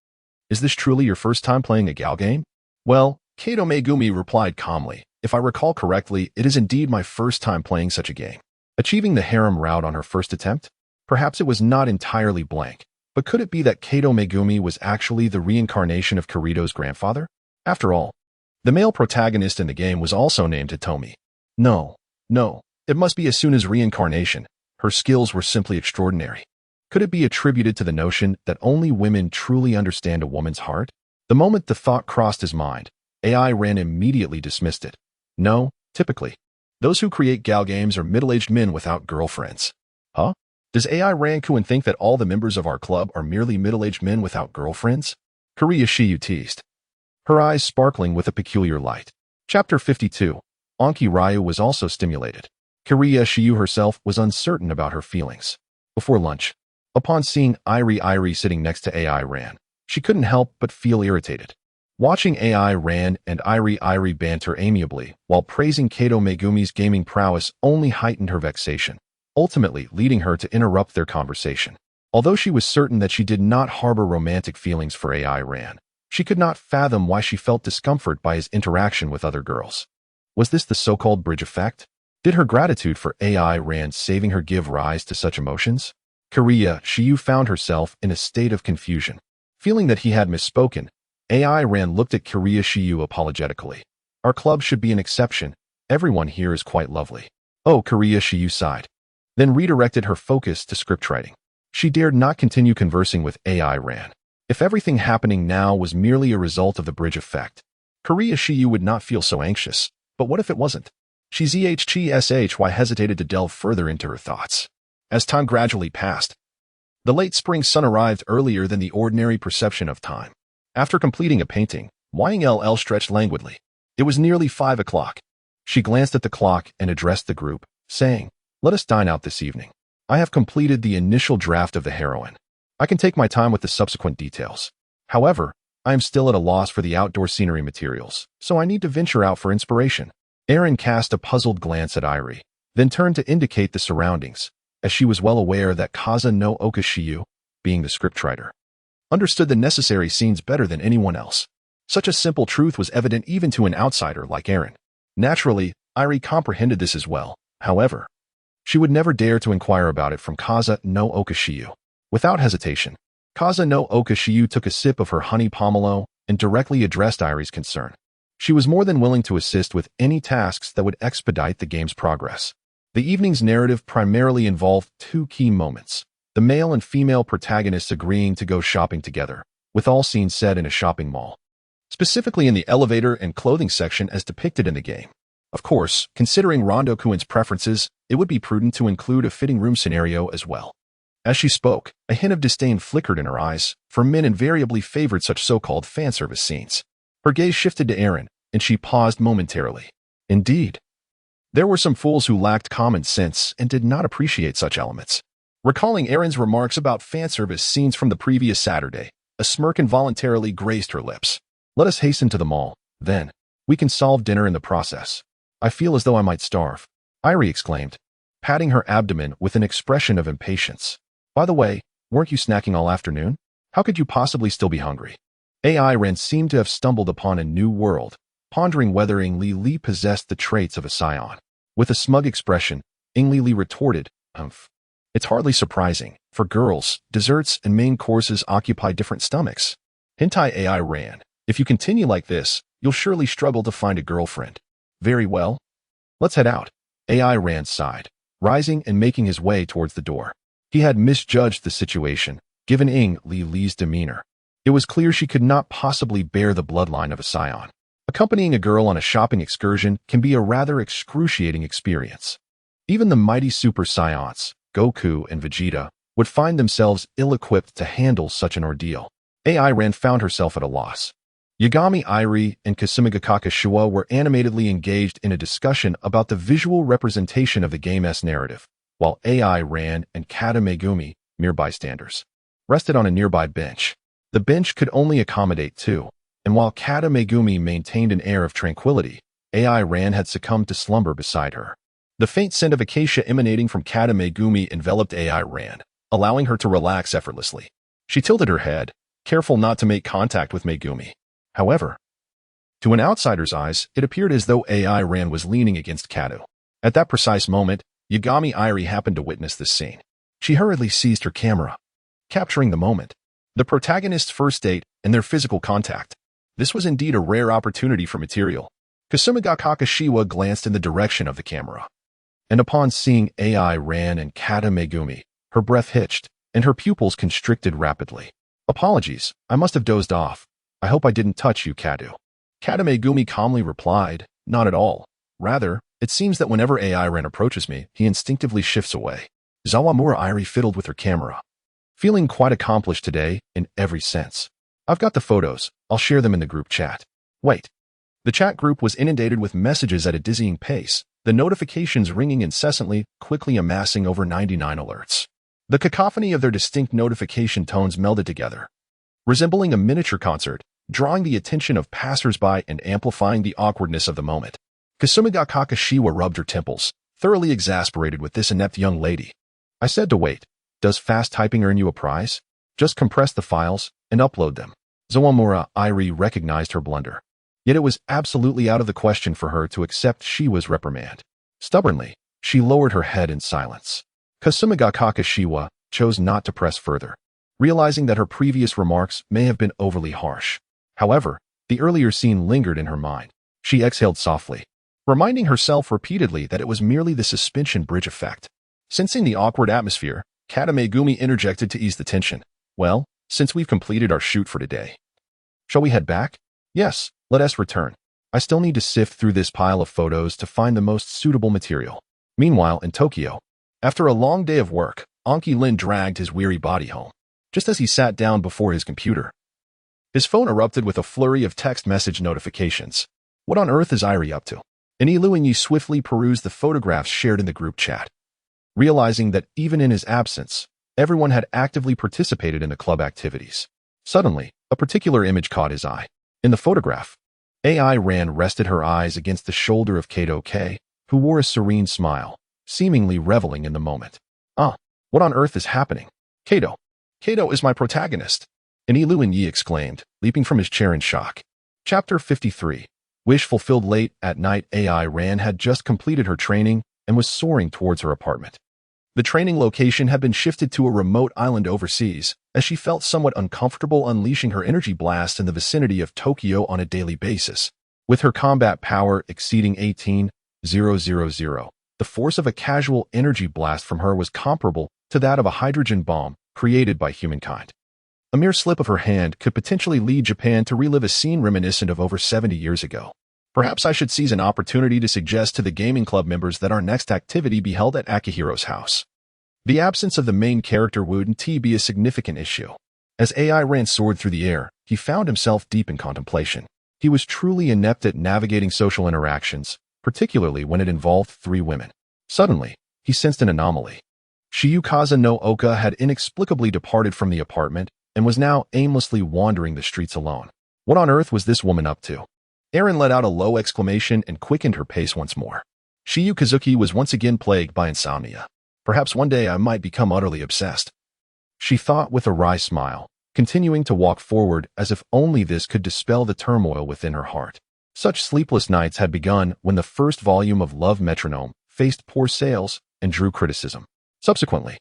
is this truly your first time playing a Gao game? Well, Kato Megumi replied calmly, if I recall correctly, it is indeed my first time playing such a game. Achieving the harem route on her first attempt? Perhaps it was not entirely blank, but could it be that Kato Megumi was actually the reincarnation of Kirito's grandfather? After all, the male protagonist in the game was also named Hitomi. No, it must be Asuna's reincarnation. Her skills were simply extraordinary. Could it be attributed to the notion that only women truly understand a woman's heart? The moment the thought crossed his mind, AI Ran immediately dismissed it. No, typically, those who create Gao games are middle-aged men without girlfriends. Huh? Does AI Ran-kun think that all the members of our club are merely middle-aged men without girlfriends? Kariya Shiyu teased, her eyes sparkling with a peculiar light. Chapter 52. Anki Ryu was also stimulated. Kariya Shiyu herself was uncertain about her feelings. Before lunch, upon seeing Iri sitting next to AI Ran, she couldn't help but feel irritated. Watching AI Ran and Iri banter amiably while praising Kato Megumi's gaming prowess only heightened her vexation, ultimately leading her to interrupt their conversation. Although she was certain that she did not harbor romantic feelings for AI Ran, she could not fathom why she felt discomfort by his interaction with other girls. Was this the so-called bridge effect? Did her gratitude for AI Ran saving her give rise to such emotions? Kariya Shiyu found herself in a state of confusion. Feeling that he had misspoken, AI Ran looked at Kariya Shiyu apologetically. Our club should be an exception. Everyone here is quite lovely. Oh, Kariya Shiyu sighed, then redirected her focus to scriptwriting. She dared not continue conversing with AI Ran. If everything happening now was merely a result of the bridge effect, Kariya Shiyu would not feel so anxious. But what if it wasn't? She hesitated to delve further into her thoughts. As time gradually passed, the late spring sun arrived earlier than the ordinary perception of time. After completing a painting, Yang stretched languidly. It was nearly 5 o'clock. She glanced at the clock and addressed the group, saying, let us dine out this evening. I have completed the initial draft of the heroine. I can take my time with the subsequent details. However, I am still at a loss for the outdoor scenery materials, so I need to venture out for inspiration. Erin cast a puzzled glance at Iri, then turned to indicate the surroundings, as she was well aware that Kaza no Okashiyu, being the scriptwriter, understood the necessary scenes better than anyone else. Such a simple truth was evident even to an outsider like Erin. Naturally, Iri comprehended this as well. However, She would never dare to inquire about it from Kaza no Okashiyu. Without hesitation, Kaza no Okashiyu took a sip of her honey pomelo and directly addressed Irie's concern. She was more than willing to assist with any tasks that would expedite the game's progress. The evening's narrative primarily involved two key moments: the male and female protagonists agreeing to go shopping together, with all scenes set in a shopping mall, specifically in the elevator and clothing section as depicted in the game. Of course, considering Rondo-kun's preferences, it would be prudent to include a fitting room scenario as well. As she spoke, a hint of disdain flickered in her eyes, for men invariably favored such so-called fanservice scenes. Her gaze shifted to Aaron, and she paused momentarily. Indeed, there were some fools who lacked common sense and did not appreciate such elements. Recalling Aaron's remarks about fanservice scenes from the previous Saturday, a smirk involuntarily graced her lips. Let us hasten to the mall, then. We can solve dinner in the process. I feel as though I might starve, Irie exclaimed, patting her abdomen with an expression of impatience. By the way, weren't you snacking all afternoon? How could you possibly still be hungry? AI Ren seemed to have stumbled upon a new world, pondering whether Ing Li possessed the traits of a Saiyan. With a smug expression, Ing Li retorted, "Humph. It's hardly surprising. For girls, desserts and main courses occupy different stomachs." Hentai AI Ran, if you continue like this, you'll surely struggle to find a girlfriend. Very well. Let's head out. AI Ran sighed, rising and making his way towards the door. He had misjudged the situation, given Ing Li's demeanor. It was clear she could not possibly bear the bloodline of a Saiyan. Accompanying a girl on a shopping excursion can be a rather excruciating experience. Even the mighty Super Saiyans, Goku and Vegeta, would find themselves ill-equipped to handle such an ordeal. AI Ran found herself at a loss. Yagami Irie and Kasumiga Kakashiwa were animatedly engaged in a discussion about the visual representation of the game's narrative, while AI Ran and Kata Megumi, mere bystanders, rested on a nearby bench. The bench could only accommodate two, and while Kata Megumi maintained an air of tranquility, AI Ran had succumbed to slumber beside her. The faint scent of acacia emanating from Kata Megumi enveloped AI Ran, allowing her to relax effortlessly. She tilted her head, careful not to make contact with Megumi. However, to an outsider's eyes, it appeared as though AI Ran was leaning against Kato. At that precise moment, Yagami Irie happened to witness this scene. She hurriedly seized her camera, capturing the moment. The protagonist's first date and their physical contact. This was indeed a rare opportunity for material. Kasumiga Kakashiwa glanced in the direction of the camera, and upon seeing AI Ran and Kata Megumi, her breath hitched, and her pupils constricted rapidly. Apologies, I must have dozed off. I hope I didn't touch you, Katu. Kata Megumi calmly replied, not at all. Rather, it seems that whenever AI Ran approaches me, he instinctively shifts away. Zawamura Irie fiddled with her camera, feeling quite accomplished today in every sense. I've got the photos. I'll share them in the group chat. Wait. The chat group was inundated with messages at a dizzying pace, the notifications ringing incessantly, quickly amassing over 99 alerts. The cacophony of their distinct notification tones melded together, resembling a miniature concert, drawing the attention of passers-by and amplifying the awkwardness of the moment. Kasumiga Kakashiwa rubbed her temples, thoroughly exasperated with this inept young lady. I said to wait. Does fast typing earn you a prize? Just compress the files and upload them. Zawamura Irie recognized her blunder. Yet it was absolutely out of the question for her to accept she was reprimanded. Stubbornly, she lowered her head in silence. Kasumiga Kakashiwa chose not to press further, realizing that her previous remarks may have been overly harsh. However, the earlier scene lingered in her mind. She exhaled softly, reminding herself repeatedly that it was merely the suspension bridge effect. Sensing the awkward atmosphere, Kata Megumi interjected to ease the tension. Well, since we've completed our shoot for today, shall we head back? Yes, let us return. I still need to sift through this pile of photos to find the most suitable material. Meanwhile, in Tokyo, after a long day of work, Anki Lin dragged his weary body home. Just as he sat down before his computer, his phone erupted with a flurry of text message notifications. What on earth is Irie up to? Iniluinyi swiftly perused the photographs shared in the group chat, realizing that even in his absence, everyone had actively participated in the club activities. Suddenly, a particular image caught his eye. In the photograph, AI Ran rested her eyes against the shoulder of Kato K, who wore a serene smile, seemingly reveling in the moment. What on earth is happening? Kato is my protagonist, Iniluinyi exclaimed, leaping from his chair in shock. Chapter 53. Wish fulfilled. Late at night, AI Ran had just completed her training, and was soaring towards her apartment. The training location had been shifted to a remote island overseas, as she felt somewhat uncomfortable unleashing her energy blast in the vicinity of Tokyo on a daily basis. With her combat power exceeding 18,000, the force of a casual energy blast from her was comparable to that of a hydrogen bomb created by humankind. A mere slip of her hand could potentially lead Japan to relive a scene reminiscent of over 70 years ago. Perhaps I should seize an opportunity to suggest to the gaming club members that our next activity be held at Akihiro's house. The absence of the main character wouldn't be a significant issue. As AI Ran soared through the air, he found himself deep in contemplation. He was truly inept at navigating social interactions, particularly when it involved 3 women. Suddenly, he sensed an anomaly. Shiyukaza no Oka had inexplicably departed from the apartment and was now aimlessly wandering the streets alone. What on earth was this woman up to? Aaron let out a low exclamation and quickened her pace once more. Shiyukazuki was once again plagued by insomnia. Perhaps one day I might become utterly obsessed, she thought with a wry smile, continuing to walk forward as if only this could dispel the turmoil within her heart. Such sleepless nights had begun when the first volume of Love Metronome faced poor sales and drew criticism. Subsequently,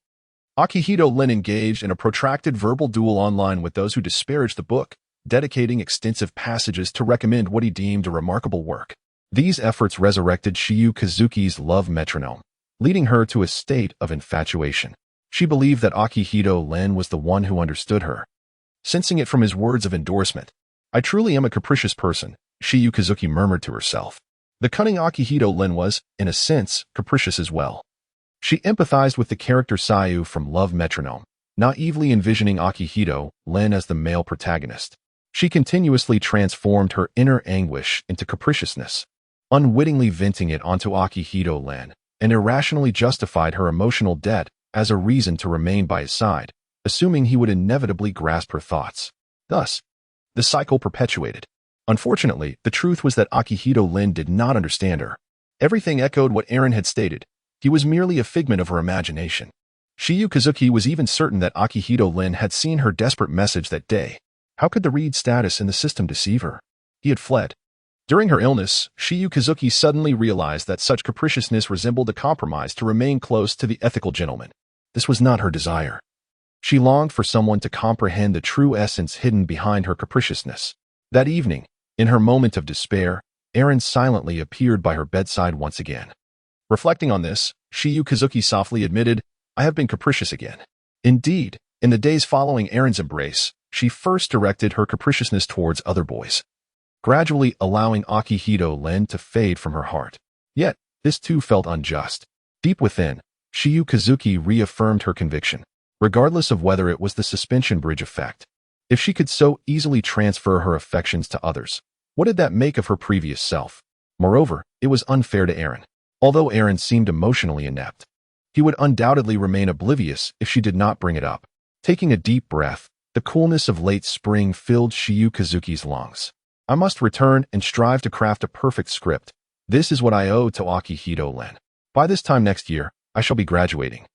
Akihito Len engaged in a protracted verbal duel online with those who disparaged the book, dedicating extensive passages to recommend what he deemed a remarkable work. These efforts resurrected Shiyukazuki's Love Metronome, leading her to a state of infatuation. She believed that Akihito Len was the one who understood her. Sensing it from his words of endorsement, "I truly am a capricious person," Shiyukazuki murmured to herself. The cunning Akihito Len was, in a sense, capricious as well. She empathized with the character Sayu from Love Metronome, naively envisioning Akihito Len as the male protagonist. She continuously transformed her inner anguish into capriciousness, unwittingly venting it onto Akihito Len, and irrationally justified her emotional debt as a reason to remain by his side, assuming he would inevitably grasp her thoughts. Thus, the cycle perpetuated. Unfortunately, the truth was that Akihito Len did not understand her. Everything echoed what Aaron had stated. He was merely a figment of her imagination. Shiyukazuki was even certain that Akihito Len had seen her desperate message that day. How could the read status in the system deceive her? He had fled. During her illness, Shiyukazuki suddenly realized that such capriciousness resembled a compromise to remain close to the ethical gentleman. This was not her desire. She longed for someone to comprehend the true essence hidden behind her capriciousness. That evening, in her moment of despair, Aaron silently appeared by her bedside once again. Reflecting on this, Shiyukazuki softly admitted, "I have been capricious again." Indeed, in the days following Aaron's embrace, she first directed her capriciousness towards other boys, gradually allowing Akihito Len to fade from her heart. Yet, this too felt unjust. Deep within, Shiyukazuki reaffirmed her conviction, regardless of whether it was the suspension bridge effect. If she could so easily transfer her affections to others, what did that make of her previous self? Moreover, it was unfair to Aaron. Although Aaron seemed emotionally inept, he would undoubtedly remain oblivious if she did not bring it up. Taking a deep breath, the coolness of late spring filled Shiyukazuki's lungs. "I must return and strive to craft a perfect script. This is what I owe to Akihito Len. By this time next year, I shall be graduating,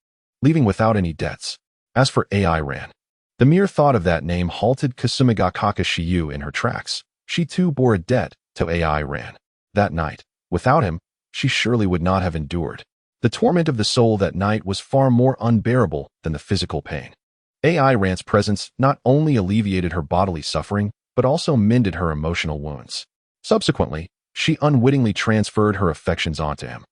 leaving without any debts." As for AI Ran, the mere thought of that name halted Kasumigakaka Shiyu in her tracks. She too bore a debt to AI Ran. That night, without him, she surely would not have endured. The torment of the soul that night was far more unbearable than the physical pain. AI Ran's presence not only alleviated her bodily suffering, but also mended her emotional wounds. Subsequently, she unwittingly transferred her affections onto him.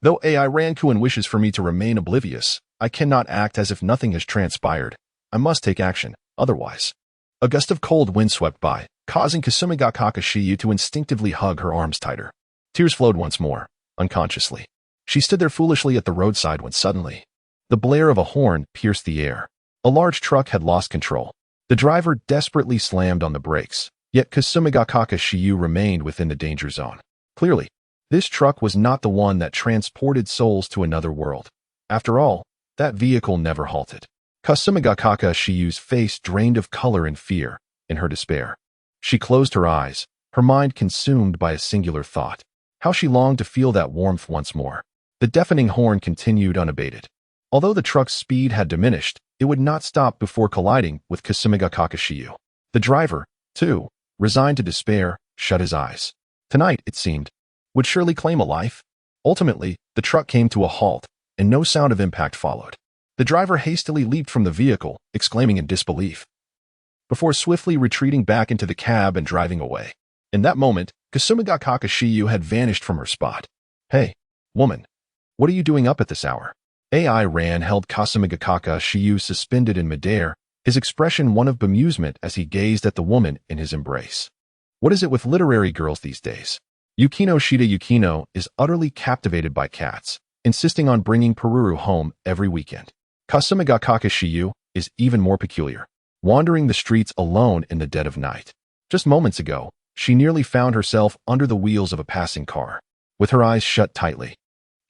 Though AI Rankuin wishes for me to remain oblivious, I cannot act as if nothing has transpired. I must take action, otherwise. A gust of cold wind swept by, causing Kasumigakaka Shiyu to instinctively hug her arms tighter. Tears flowed once more, unconsciously. She stood there foolishly at the roadside when suddenly, the blare of a horn pierced the air. A large truck had lost control. The driver desperately slammed on the brakes, yet Kasumigakaka Shiyu remained within the danger zone. Clearly, this truck was not the one that transported souls to another world. After all, that vehicle never halted. Kasumigakaka Shiyu's face drained of color and fear in her despair. She closed her eyes, her mind consumed by a singular thought. How she longed to feel that warmth once more. The deafening horn continued unabated. Although the truck's speed had diminished, it would not stop before colliding with Kasumigakaka Shiyu. The driver, too, resigned to despair, shut his eyes. Tonight, it seemed, would surely claim a life. Ultimately, The truck came to a halt, and no sound of impact followed. The driver hastily leaped from the vehicle, exclaiming in disbelief, before swiftly retreating back into the cab and driving away. In that moment, Kasumigakaka Shiyu had vanished from her spot. "Hey, woman, what are you doing up at this hour?" AI Ran held Kasumigakaka Shiyu suspended in midair, his expression one of bemusement as he gazed at the woman in his embrace. What is it with literary girls these days? Yukino Shida Yukino is utterly captivated by cats, insisting on bringing Pururu home every weekend. Kasumigakaka Shiyu is even more peculiar, wandering the streets alone in the dead of night. Just moments ago, she nearly found herself under the wheels of a passing car, with her eyes shut tightly.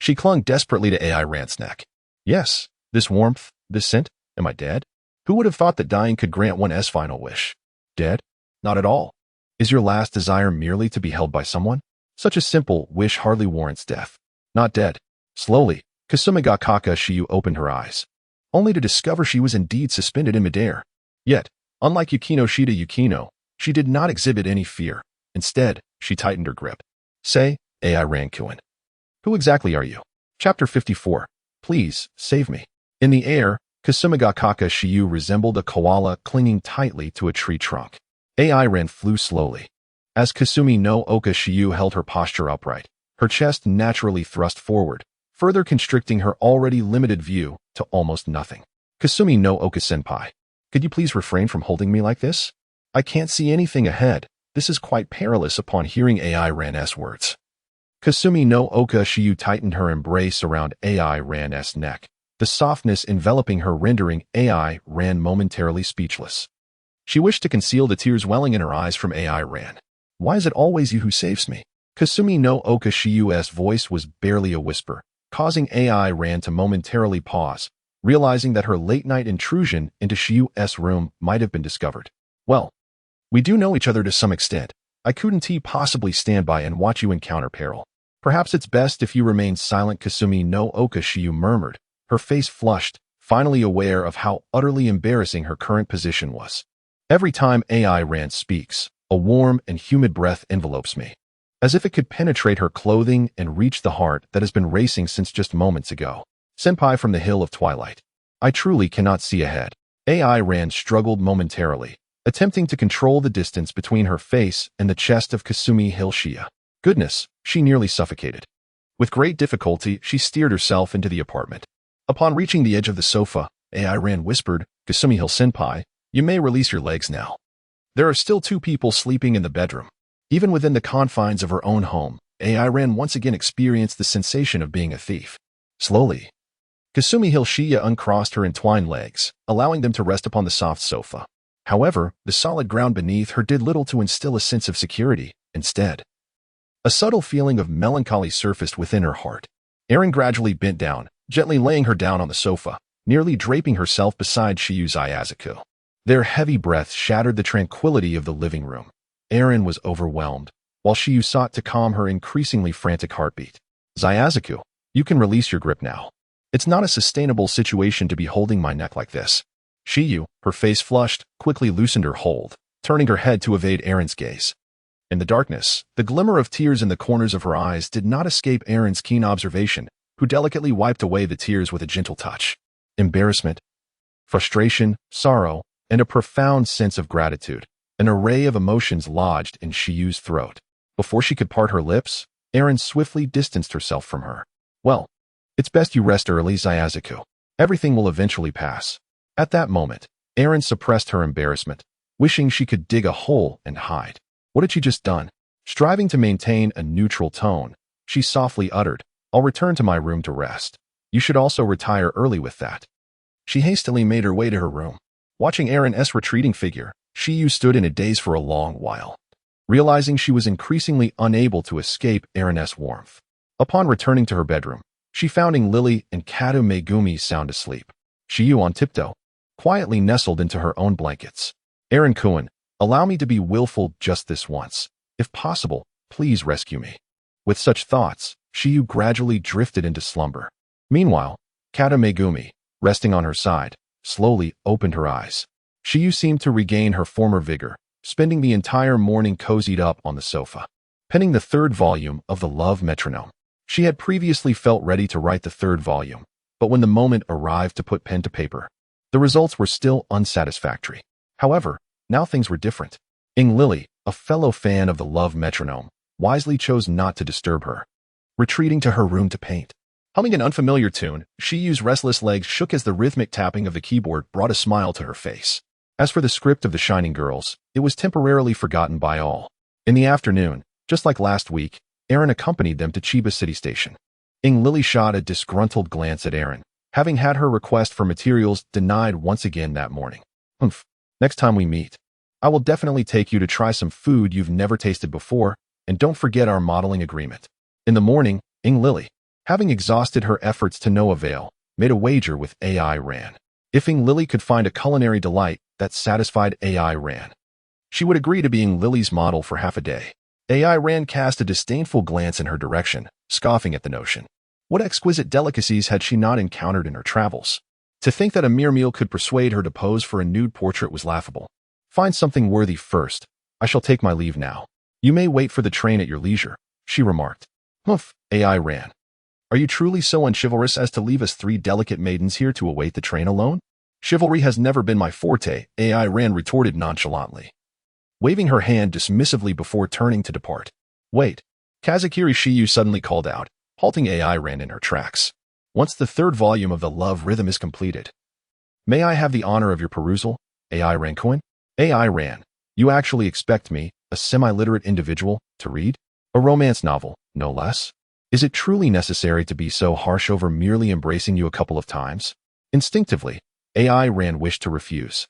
She clung desperately to AI Ran's neck. Yes, this warmth, this scent, am I dead? Who would have thought that dying could grant one's final wish? Dead? Not at all. Is your last desire merely to be held by someone? Such a simple wish hardly warrants death. Not dead. Slowly, Kasumigakaka Shiyu opened her eyes, only to discover she was indeed suspended in midair. Yet, unlike Yukino Shida Yukino, she did not exhibit any fear. Instead, she tightened her grip. Say, AI Rankuin. Who exactly are you? Chapter 54. Please, save me. In the air, Kasumigakaka Shiyu resembled a koala clinging tightly to a tree trunk. AI Ran flew slowly. As Kasumi no Oka Shiyu held her posture upright, her chest naturally thrust forward, further constricting her already limited view to almost nothing. Kasumi no Oka senpai, could you please refrain from holding me like this? I can't see anything ahead. This is quite perilous. Upon hearing AI Ran's words, Kasumi no Oka Shiyu tightened her embrace around AI Ran's neck, the softness enveloping her rendering AI Ran momentarily speechless. She wished to conceal the tears welling in her eyes from AI Ran. Why is it always you who saves me? Kasumi no Oka Shiyu's voice was barely a whisper, causing AI Ran to momentarily pause, realizing that her late-night intrusion into Shiyu's room might have been discovered. Well, we do know each other to some extent. I couldn't possibly stand by and watch you encounter peril. Perhaps it's best if you remain silent, Kasumi no Oka Shiyu murmured, her face flushed, finally aware of how utterly embarrassing her current position was. Every time AI Ran speaks, a warm and humid breath envelopes me, as if it could penetrate her clothing and reach the heart that has been racing since just moments ago. Senpai from the Hill of Twilight. I truly cannot see ahead. AI Ran struggled momentarily, attempting to control the distance between her face and the chest of Kasumi Hilshia. Goodness, she nearly suffocated. With great difficulty, she steered herself into the apartment. Upon reaching the edge of the sofa, AI Ran whispered, Kasumi Hill senpai, you may release your legs now. There are still 2 people sleeping in the bedroom. Even within the confines of her own home, AI Ran once again experienced the sensation of being a thief. Slowly, Kasumi Hilshia uncrossed her entwined legs, allowing them to rest upon the soft sofa. However, the solid ground beneath her did little to instill a sense of security. Instead, a subtle feeling of melancholy surfaced within her heart. Erin gradually bent down, gently laying her down on the sofa, nearly draping herself beside Shiyu's Iazuku. Their heavy breaths shattered the tranquility of the living room. Erin was overwhelmed, while Shiyu sought to calm her increasingly frantic heartbeat. Iazuku, you can release your grip now. It's not a sustainable situation to be holding my neck like this. Shiyu, her face flushed, quickly loosened her hold, turning her head to evade Erin's gaze. In the darkness, the glimmer of tears in the corners of her eyes did not escape Erin's keen observation, who delicately wiped away the tears with a gentle touch. Embarrassment, frustration, sorrow, and a profound sense of gratitude, an array of emotions lodged in Shiyu's throat. Before she could part her lips, Erin swiftly distanced herself from her. Well, it's best you rest early, Iazuku. Everything will eventually pass. At that moment, Erin suppressed her embarrassment, wishing she could dig a hole and hide. What had she just done? Striving to maintain a neutral tone, she softly uttered, I'll return to my room to rest. You should also retire early with that. She hastily made her way to her room. Watching Erin's retreating figure, Shiyu stood in a daze for a long while, realizing she was increasingly unable to escape Erin's warmth. Upon returning to her bedroom, she found Lily and Kado Megumi sound asleep. Shiyu on tiptoe, quietly nestled into her own blankets. Erin-kun, allow me to be willful just this once. If possible, please rescue me. With such thoughts, Shiyu gradually drifted into slumber. Meanwhile, Kado Megumi, resting on her side, slowly opened her eyes. Shiyu seemed to regain her former vigor, spending the entire morning cozied up on the sofa, penning the 3rd volume of the Love Metronome. She had previously felt ready to write the third volume, but when the moment arrived to put pen to paper, the results were still unsatisfactory. However, now things were different. Ing Lily, a fellow fan of the Love Metronome, wisely chose not to disturb her. Retreating to her room to paint. Humming an unfamiliar tune, Shiyu's restless legs shook as the rhythmic tapping of the keyboard brought a smile to her face. As for the script of The Shining Girls, it was temporarily forgotten by all. In the afternoon, just like last week, Aaron accompanied them to Chiba City Station. Ing Lily shot a disgruntled glance at Aaron, having had her request for materials denied once again that morning. Humph. Next time we meet, I will definitely take you to try some food you've never tasted before, and don't forget our modeling agreement. In the morning, Ing Lily, having exhausted her efforts to no avail, made a wager with AI Ran. If Ing Lily could find a culinary delight that satisfied AI Ran, she would agree to being Lily's model for half a day. AI Ran cast a disdainful glance in her direction, scoffing at the notion. What exquisite delicacies had she not encountered in her travels? To think that a mere meal could persuade her to pose for a nude portrait was laughable. Find something worthy first. I shall take my leave now. You may wait for the train at your leisure, she remarked. Humph, AI Ran. Are you truly so unchivalrous as to leave us three delicate maidens here to await the train alone? Chivalry has never been my forte, AI Ran retorted nonchalantly, waving her hand dismissively before turning to depart. Wait, Kazakiri Shiyu suddenly called out, halting AI Ran in her tracks. Once the third volume of the Love Rhythm is completed, may I have the honor of your perusal, AI Rancoin? AI Ran, you actually expect me, a semi-literate individual, to read? A romance novel, no less? Is it truly necessary to be so harsh over merely embracing you a couple of times? Instinctively, AI Ran wished to refuse.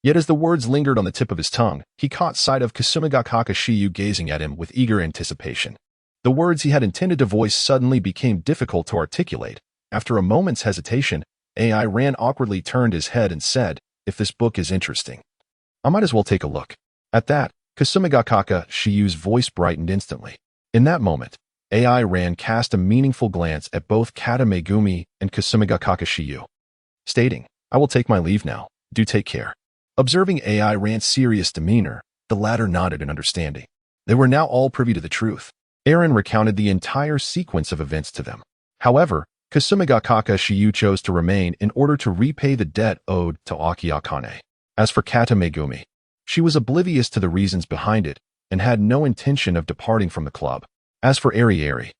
Yet as the words lingered on the tip of his tongue, he caught sight of Kasumigakaka Shiyu gazing at him with eager anticipation. The words he had intended to voice suddenly became difficult to articulate. After a moment's hesitation, AI Ran awkwardly turned his head and said, if this book is interesting, I might as well take a look. At that, Kasumigakaka Shiyu's voice brightened instantly. In that moment, AI Ran cast a meaningful glance at both Kata Megumi and Kasumigakaka Shiyu, stating, I will take my leave now. Do take care. Observing AI Ran's serious demeanor, the latter nodded in understanding. They were now all privy to the truth. Aaron recounted the entire sequence of events to them. However, Kasumigakaka Shiyu chose to remain in order to repay the debt owed to Akiakane. As for Kata Megumi, she was oblivious to the reasons behind it and had no intention of departing from the club. As for Ari,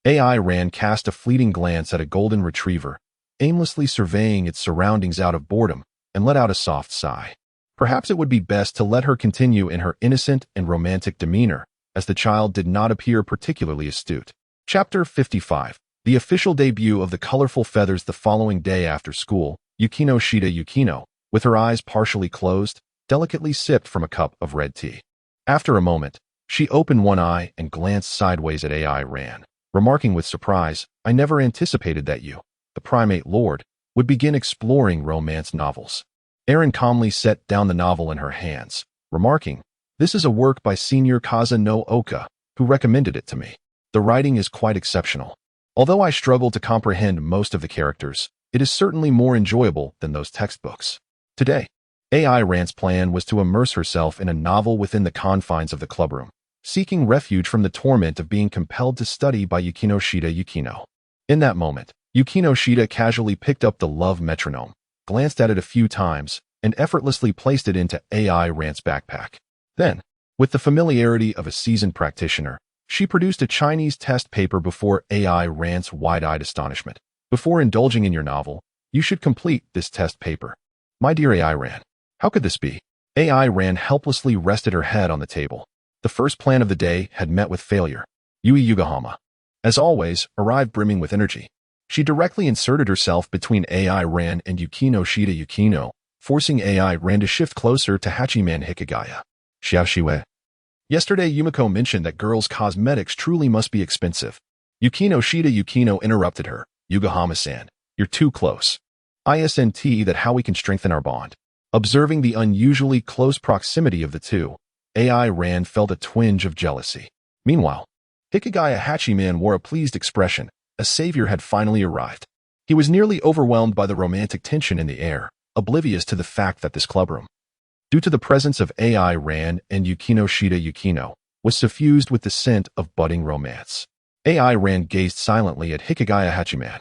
AI Ran cast a fleeting glance at a golden retriever, aimlessly surveying its surroundings out of boredom, and let out a soft sigh. Perhaps it would be best to let her continue in her innocent and romantic demeanor, as the child did not appear particularly astute. Chapter 55. The official debut of the colorful feathers the following day after school, Yukino Shida Yukino, with her eyes partially closed, delicately sipped from a cup of red tea. After a moment, she opened one eye and glanced sideways at AI Ran, remarking with surprise, I never anticipated that you, the primate lord, would begin exploring romance novels. Aaron calmly set down the novel in her hands, remarking, this is a work by Senior Kaza no Oka, who recommended it to me. The writing is quite exceptional. Although I struggle to comprehend most of the characters, it is certainly more enjoyable than those textbooks. Today, AI Ran's plan was to immerse herself in a novel within the confines of the clubroom, seeking refuge from the torment of being compelled to study by Yukino Shida Yukino. In that moment, Yukino Shida casually picked up the Love Metronome, glanced at it a few times, and effortlessly placed it into AI Ran's backpack. Then, with the familiarity of a seasoned practitioner, she produced a Chinese test paper before AI Ran's wide-eyed astonishment. Before indulging in your novel, you should complete this test paper. My dear AI Ran, how could this be? AI Ran helplessly rested her head on the table. The first plan of the day had met with failure. Yui Yugahama, as always, arrived brimming with energy. She directly inserted herself between AI Ran and Yukino Shida Yukino, forcing AI Ran to shift closer to Hachiman Hikigaya. Xiaoshiwe. Yesterday, Yumiko mentioned that girls' cosmetics truly must be expensive. Yukino Shida Yukino interrupted her. Yugahama-san, you're too close. ISNT that how we can strengthen our bond. Observing the unusually close proximity of the two, AI Ran felt a twinge of jealousy. Meanwhile, Hikigaya Hachiman wore a pleased expression. A savior had finally arrived. He was nearly overwhelmed by the romantic tension in the air, oblivious to the fact that this clubroom, due to the presence of AI Ran and Yukino Shida Yukino, was suffused with the scent of budding romance. AI Ran gazed silently at Hikigaya Hachiman,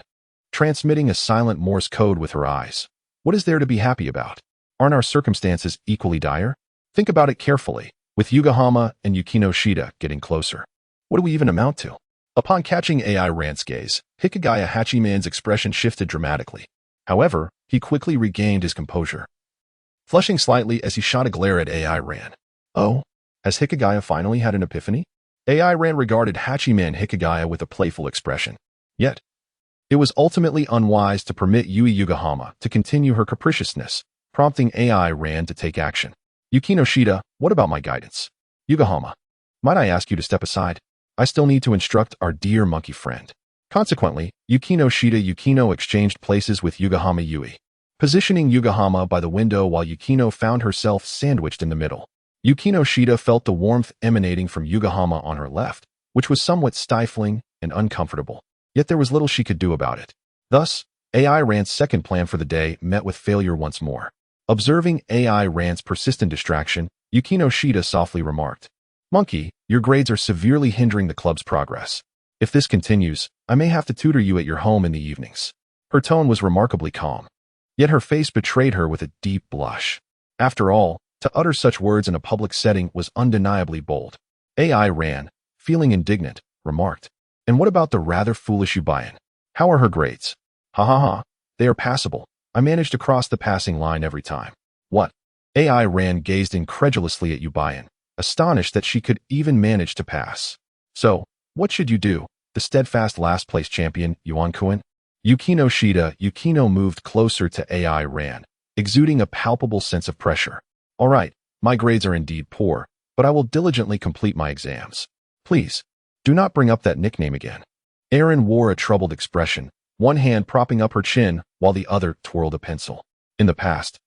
transmitting a silent Morse code with her eyes. What is there to be happy about? Aren't our circumstances equally dire? Think about it carefully, with Yugahama and Yukino Shida getting closer. What do we even amount to? Upon catching AI Ran's gaze, Hikigaya Hachiman's expression shifted dramatically. However, he quickly regained his composure, flushing slightly as he shot a glare at AI Ran. Oh, has Hikigaya finally had an epiphany? AI Ran regarded Hachiman Hikigaya with a playful expression. Yet, it was ultimately unwise to permit Yui Yugahama to continue her capriciousness, prompting AI Ran to take action. Yukino Shida, what about my guidance? Yugahama, might I ask you to step aside? I still need to instruct our dear monkey friend. Consequently, Yukino Shida Yukino exchanged places with Yugahama Yui, positioning Yugahama by the window while Yukino found herself sandwiched in the middle. Yukino Shida felt the warmth emanating from Yugahama on her left, which was somewhat stifling and uncomfortable. Yet there was little she could do about it. Thus, AI Ran's second plan for the day met with failure once more. Observing AI Ran's persistent distraction, Yukino Shida softly remarked, "Monkey, your grades are severely hindering the club's progress. If this continues, I may have to tutor you at your home in the evenings." Her tone was remarkably calm, yet her face betrayed her with a deep blush. After all, to utter such words in a public setting was undeniably bold. AI Ran, feeling indignant, remarked, "And what about the rather foolish Yubayan? How are her grades?" "Ha ha ha, they are passable. I manage to cross the passing line every time." "What?" AI Ran gazed incredulously at Yubayan, astonished that she could even manage to pass. "So, what should you do, the steadfast last-place champion, Yuan-kun?" Yukino Shida Yukino moved closer to AI Ran, exuding a palpable sense of pressure. "All right, my grades are indeed poor, but I will diligently complete my exams. Please, do not bring up that nickname again." Erin wore a troubled expression, one hand propping up her chin while the other twirled a pencil. In the past,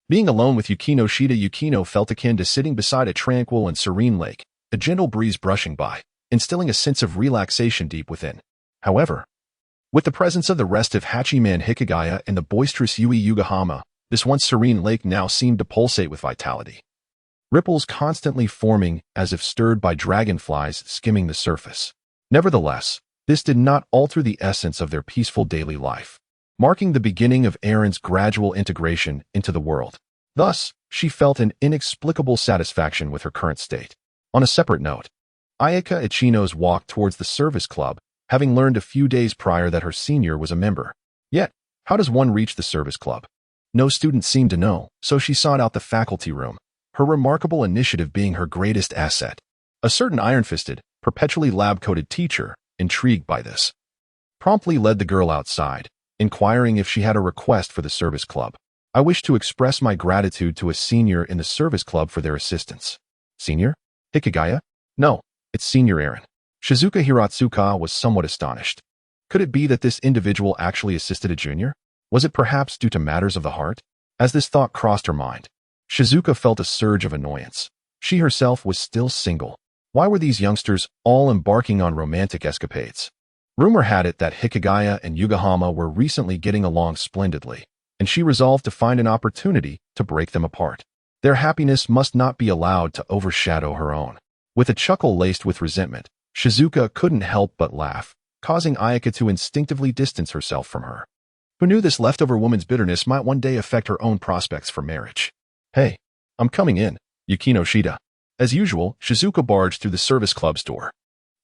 being alone with Yukino Shida Yukino felt akin to sitting beside a tranquil and serene lake, a gentle breeze brushing by, instilling a sense of relaxation deep within. However, with the presence of the restive Hachiman Hikigaya and the boisterous Yui Yugahama, this once serene lake now seemed to pulsate with vitality. Ripples constantly forming as if stirred by dragonflies skimming the surface. Nevertheless, this did not alter the essence of their peaceful daily life, marking the beginning of Erin's gradual integration into the world. Thus, she felt an inexplicable satisfaction with her current state. On a separate note, Ayaka Ichino's walk towards the service club, having learned a few days prior that her senior was a member. Yet, how does one reach the service club? No student seemed to know, so she sought out the faculty room, her remarkable initiative being her greatest asset. A certain iron-fisted, perpetually lab-coated teacher, intrigued by this, promptly led the girl outside, inquiring if she had a request for the service club. "I wish to express my gratitude to a senior in the service club for their assistance." "Senior? Hikigaya?" "No, it's Senior Erin." Shizuka Hiratsuka was somewhat astonished. Could it be that this individual actually assisted a junior? Was it perhaps due to matters of the heart? As this thought crossed her mind, Shizuka felt a surge of annoyance. She herself was still single. Why were these youngsters all embarking on romantic escapades? Rumor had it that Hikigaya and Yugahama were recently getting along splendidly, and she resolved to find an opportunity to break them apart. Their happiness must not be allowed to overshadow her own. With a chuckle laced with resentment, Shizuka couldn't help but laugh, causing Ayaka to instinctively distance herself from her. Who knew this leftover woman's bitterness might one day affect her own prospects for marriage? "Hey, I'm coming in, Yukino Shida." As usual, Shizuka barged through the service club's door.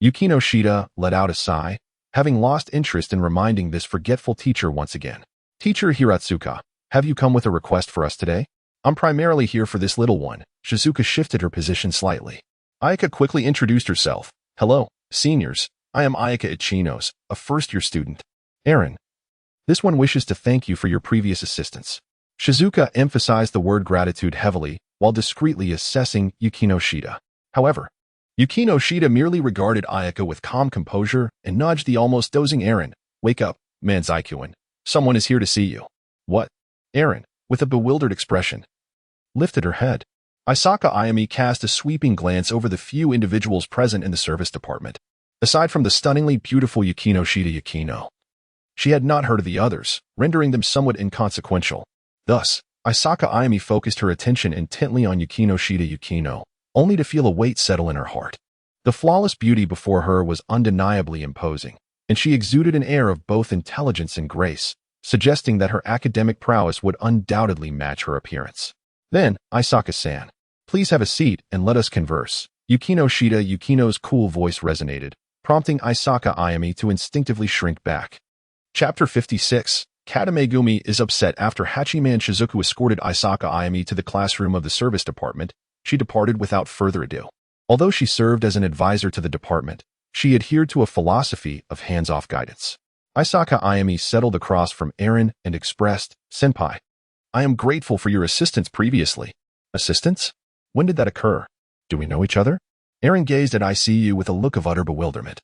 Yukino Shida let out a sigh, having lost interest in reminding this forgetful teacher once again. "Teacher Hiratsuka, have you come with a request for us today?" "I'm primarily here for this little one." Shizuka shifted her position slightly. Ayaka quickly introduced herself. "Hello, seniors. I am Ayaka Ichinos, a first-year student. Erin, this one wishes to thank you for your previous assistance." Shizuka emphasized the word gratitude heavily while discreetly assessing Yukino Shida. However, Yukino Shida merely regarded Ayaka with calm composure and nudged the almost dozing Erin. "Wake up, Manzaikuin. Someone is here to see you." "What?" Erin, with a bewildered expression, lifted her head. Isaka Ayami cast a sweeping glance over the few individuals present in the service department. Aside from the stunningly beautiful Yukino Shida Yukino, she had not heard of the others, rendering them somewhat inconsequential. Thus, Isaka Ayami focused her attention intently on Yukino Shida Yukino, only to feel a weight settle in her heart. The flawless beauty before her was undeniably imposing, and she exuded an air of both intelligence and grace, suggesting that her academic prowess would undoubtedly match her appearance. Then, Isaka-san, please have a seat and let us converse. Yukino Shida. Yukino's cool voice resonated, prompting Isaka Ayami to instinctively shrink back. Chapter 56. Katamegumi is upset. After Hachiman Shizuku escorted Isaka Ayami to the classroom of the service department, she departed without further ado. Although she served as an advisor to the department, she adhered to a philosophy of hands-off guidance. Isaka Ayami settled across from Aaron and expressed, "Senpai, I am grateful for your assistance previously." Assistance? When did that occur? Do we know each other? Aaron gazed at ICU with a look of utter bewilderment.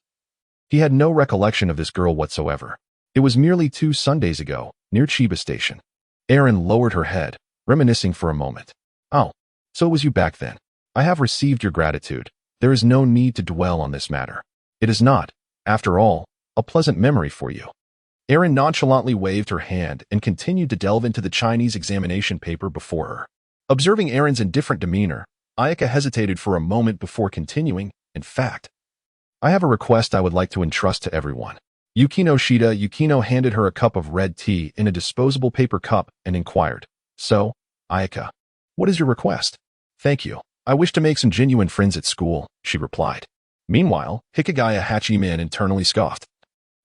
He had no recollection of this girl whatsoever. It was merely 2 Sundays ago, near Chiba Station. Aaron lowered her head, reminiscing for a moment. "Oh, so it was you back then. I have received your gratitude. There is no need to dwell on this matter. It is not, after all, a pleasant memory for you." Aaron nonchalantly waved her hand and continued to delve into the Chinese examination paper before her. Observing Aaron's indifferent demeanor, Ayaka hesitated for a moment before continuing. "In fact, I have a request I would like to entrust to everyone." Yukino Shida. Yukino handed her a cup of red tea in a disposable paper cup and inquired, "So, Ayaka, what is your request?" "Thank you. I wish to make some genuine friends at school," she replied. Meanwhile, Hikigaya Hachiman internally scoffed.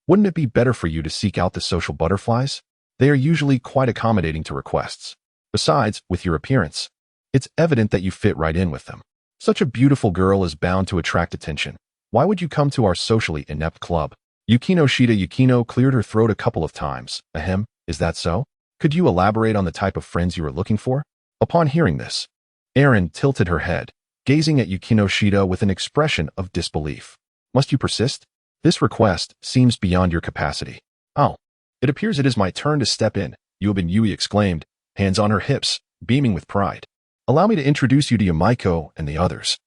"Wouldn't it be better for you to seek out the social butterflies? They are usually quite accommodating to requests. Besides, with your appearance, it's evident that you fit right in with them. Such a beautiful girl is bound to attract attention. Why would you come to our socially inept club?" Yukino Shida. Yukino cleared her throat a couple of times. "Ahem, is that so? Could you elaborate on the type of friends you are looking for?" Upon hearing this, Aaron tilted her head, gazing at Yukino Shida with an expression of disbelief. "Must you persist? This request seems beyond your capacity." "Oh, it appears it is my turn to step in," Yuobin Yui exclaimed, hands on her hips, beaming with pride. "Allow me to introduce you to Yamaiko and the others.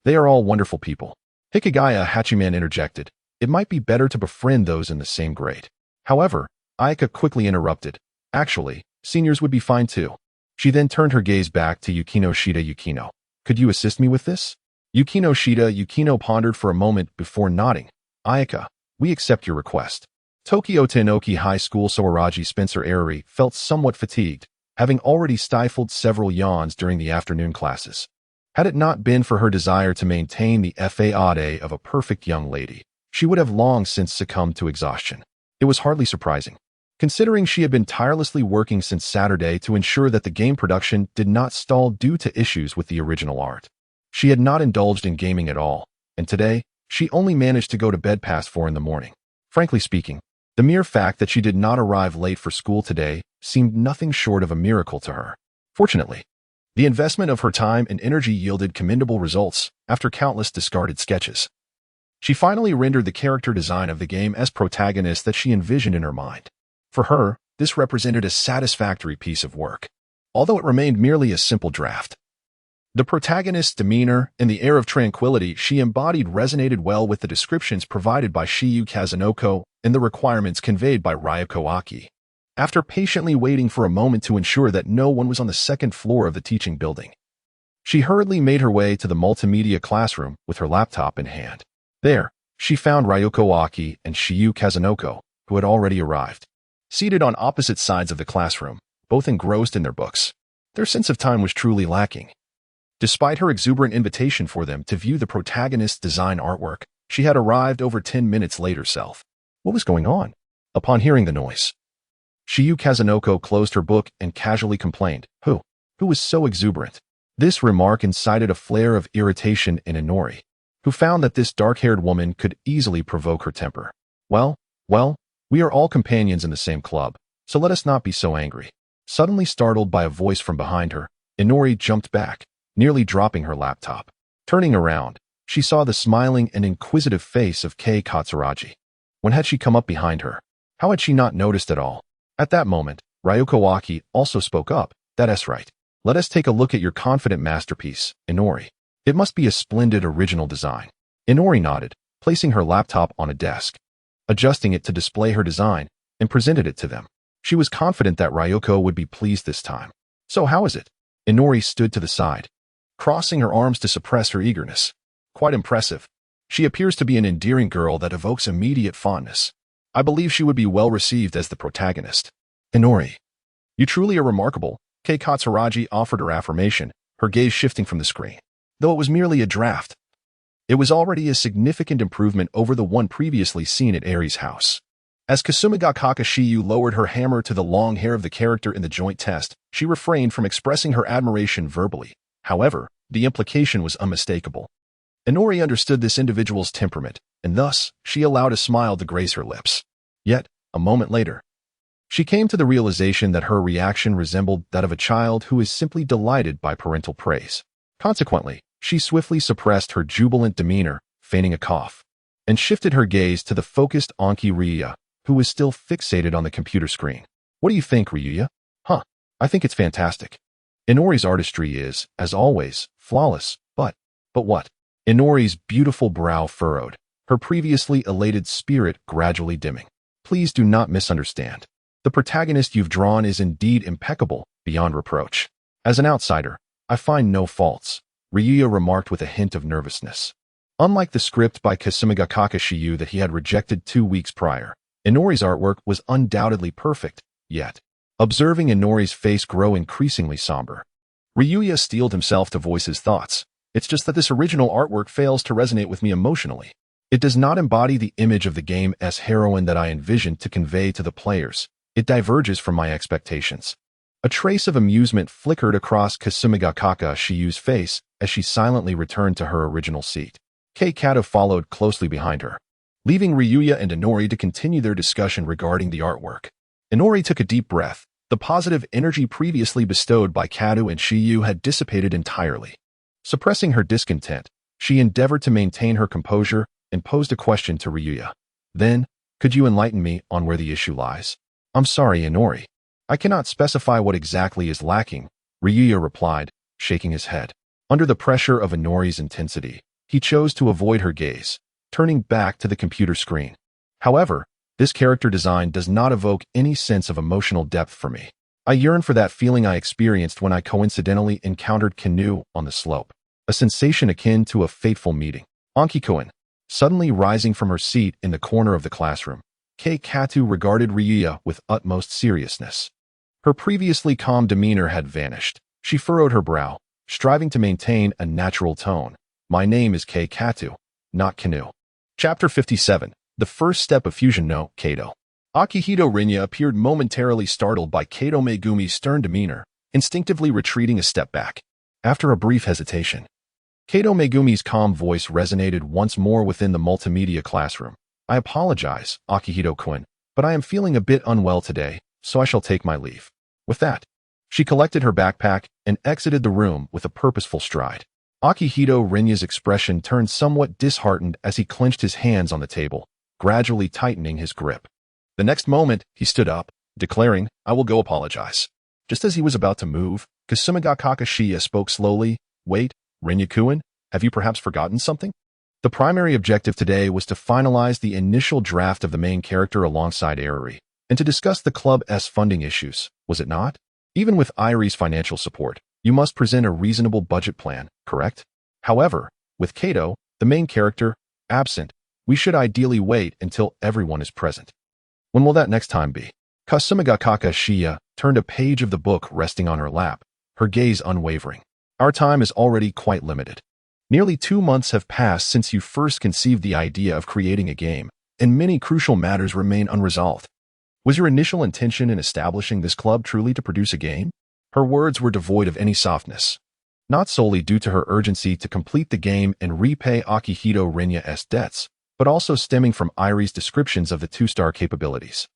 They are all wonderful people." Hikigaya Hachiman interjected, "It might be better to befriend those in the same grade." However, Ayaka quickly interrupted. "Actually, seniors would be fine too." She then turned her gaze back to Yukino Shida. "Yukino, could you assist me with this?" Yukino Shida. Yukino pondered for a moment before nodding. "Ayaka, we accept your request." Tokyo Tenoki High School. Soaraji Spencer Arari felt somewhat fatigued, having already stifled several yawns during the afternoon classes. Had it not been for her desire to maintain the faade of a perfect young lady, she would have long since succumbed to exhaustion. It was hardly surprising, considering she had been tirelessly working since Saturday to ensure that the game production did not stall due to issues with the original art. She had not indulged in gaming at all, and today, she only managed to go to bed past 4 in the morning. Frankly speaking, the mere fact that she did not arrive late for school today seemed nothing short of a miracle to her. Fortunately, the investment of her time and energy yielded commendable results after countless discarded sketches. She finally rendered the character design of the game as protagonist that she envisioned in her mind. For her, this represented a satisfactory piece of work, although it remained merely a simple draft. The protagonist's demeanor and the air of tranquility she embodied resonated well with the descriptions provided by Shiyu Kazunoko and the requirements conveyed by Ryoko Aki. After patiently waiting for a moment to ensure that no one was on the second floor of the teaching building, she hurriedly made her way to the multimedia classroom with her laptop in hand. There, she found Ryoko Aki and Shiyu Kazunoko, who had already arrived. Seated on opposite sides of the classroom, both engrossed in their books, their sense of time was truly lacking. Despite her exuberant invitation for them to view the protagonist's design artwork, she had arrived over 10 minutes late herself. What was going on? Upon hearing the noise, Shiyu Kazunoko closed her book and casually complained, Who was so exuberant?" This remark incited a flare of irritation in Inori, who found that this dark-haired woman could easily provoke her temper. Well, we are all companions in the same club, so let us not be so angry." Suddenly startled by a voice from behind her, Inori jumped back, nearly dropping her laptop. Turning around, she saw the smiling and inquisitive face of Kei Katsuragi. When had she come up behind her? How had she not noticed at all? At that moment, Ryoko Aki also spoke up. "That's right. Let us take a look at your confident masterpiece, Inori. It must be a splendid original design." Inori nodded, placing her laptop on a desk, adjusting it to display her design, and presented it to them. She was confident that Ryoko would be pleased this time. "So how is it?" Inori stood to the side, crossing her arms to suppress her eagerness. "Quite impressive. She appears to be an endearing girl that evokes immediate fondness. I believe she would be well received as the protagonist. Inori, you truly are remarkable, Kei Katsuragi offered her affirmation, her gaze shifting from the screen. Though it was merely a draft, it was already a significant improvement over the one previously seen at Aries' house. As Kasumiga Kakashiyu lowered her hammer to the long hair of the character in the joint test, she refrained from expressing her admiration verbally. However, the implication was unmistakable. Inori understood this individual's temperament, and thus, she allowed a smile to grace her lips. Yet, a moment later, she came to the realization that her reaction resembled that of a child who is simply delighted by parental praise. Consequently, she swiftly suppressed her jubilant demeanor, feigning a cough, and shifted her gaze to the focused Anki Ryuya, who was still fixated on the computer screen. What do you think, Ryuya? Huh, I think it's fantastic. Inori's artistry is, as always, flawless, but what? Inori's beautiful brow furrowed, her previously elated spirit gradually dimming. Please do not misunderstand. The protagonist you've drawn is indeed impeccable, beyond reproach. As an outsider, I find no faults, Ryuya remarked with a hint of nervousness. Unlike the script by Kasumiga Kakashiyu that he had rejected 2 weeks prior, Inori's artwork was undoubtedly perfect, yet, observing Inori's face grow increasingly somber, Ryuya steeled himself to voice his thoughts. It's just that this original artwork fails to resonate with me emotionally. It does not embody the image of the game's heroine that I envisioned to convey to the players. It diverges from my expectations. A trace of amusement flickered across Kasumiga Kakashiyu's face as she silently returned to her original seat. Kei Kato followed closely behind her, leaving Ryuya and Inori to continue their discussion regarding the artwork. Inori took a deep breath. The positive energy previously bestowed by Kato and Shiyu had dissipated entirely. Suppressing her discontent, she endeavored to maintain her composure and posed a question to Ryuya. Then, could you enlighten me on where the issue lies? I'm sorry, Inori. I cannot specify what exactly is lacking, Ryuya replied, shaking his head. Under the pressure of Inori's intensity, he chose to avoid her gaze, turning back to the computer screen. However, this character design does not evoke any sense of emotional depth for me. I yearn for that feeling I experienced when I coincidentally encountered Kinu on the slope, a sensation akin to a fateful meeting. Anki-kun, suddenly rising from her seat in the corner of the classroom, Kei Kato regarded Ryuya with utmost seriousness. Her previously calm demeanor had vanished. She furrowed her brow, striving to maintain a natural tone. My name is Kei Kato, not Kinu. Chapter 57, The First Step of Fusion no Kato. Akihito Rinya appeared momentarily startled by Kato Megumi's stern demeanor, instinctively retreating a step back. After a brief hesitation, Kato Megumi's calm voice resonated once more within the multimedia classroom. I apologize, Akihito-kun, but I am feeling a bit unwell today, so I shall take my leave. With that, she collected her backpack and exited the room with a purposeful stride. Akihito Rinya's expression turned somewhat disheartened as he clenched his hands on the table, gradually tightening his grip. The next moment, he stood up, declaring, I will go apologize. Just as he was about to move, Kasumiga Kakashiya spoke slowly. Wait, Rinya-kun, have you perhaps forgotten something? The primary objective today was to finalize the initial draft of the main character alongside Airi, and to discuss the club's funding issues, was it not? Even with Airi's financial support, you must present a reasonable budget plan, correct? However, with Kato, the main character, absent, we should ideally wait until everyone is present. When will that next time be? Kasumiga Kakashiya turned a page of the book resting on her lap, her gaze unwavering. Our time is already quite limited. Nearly 2 months have passed since you first conceived the idea of creating a game, and many crucial matters remain unresolved. Was your initial intention in establishing this club truly to produce a game? Her words were devoid of any softness, not solely due to her urgency to complete the game and repay Akihito Rinya's debts, but also stemming from Airi's descriptions of the 2-star capabilities.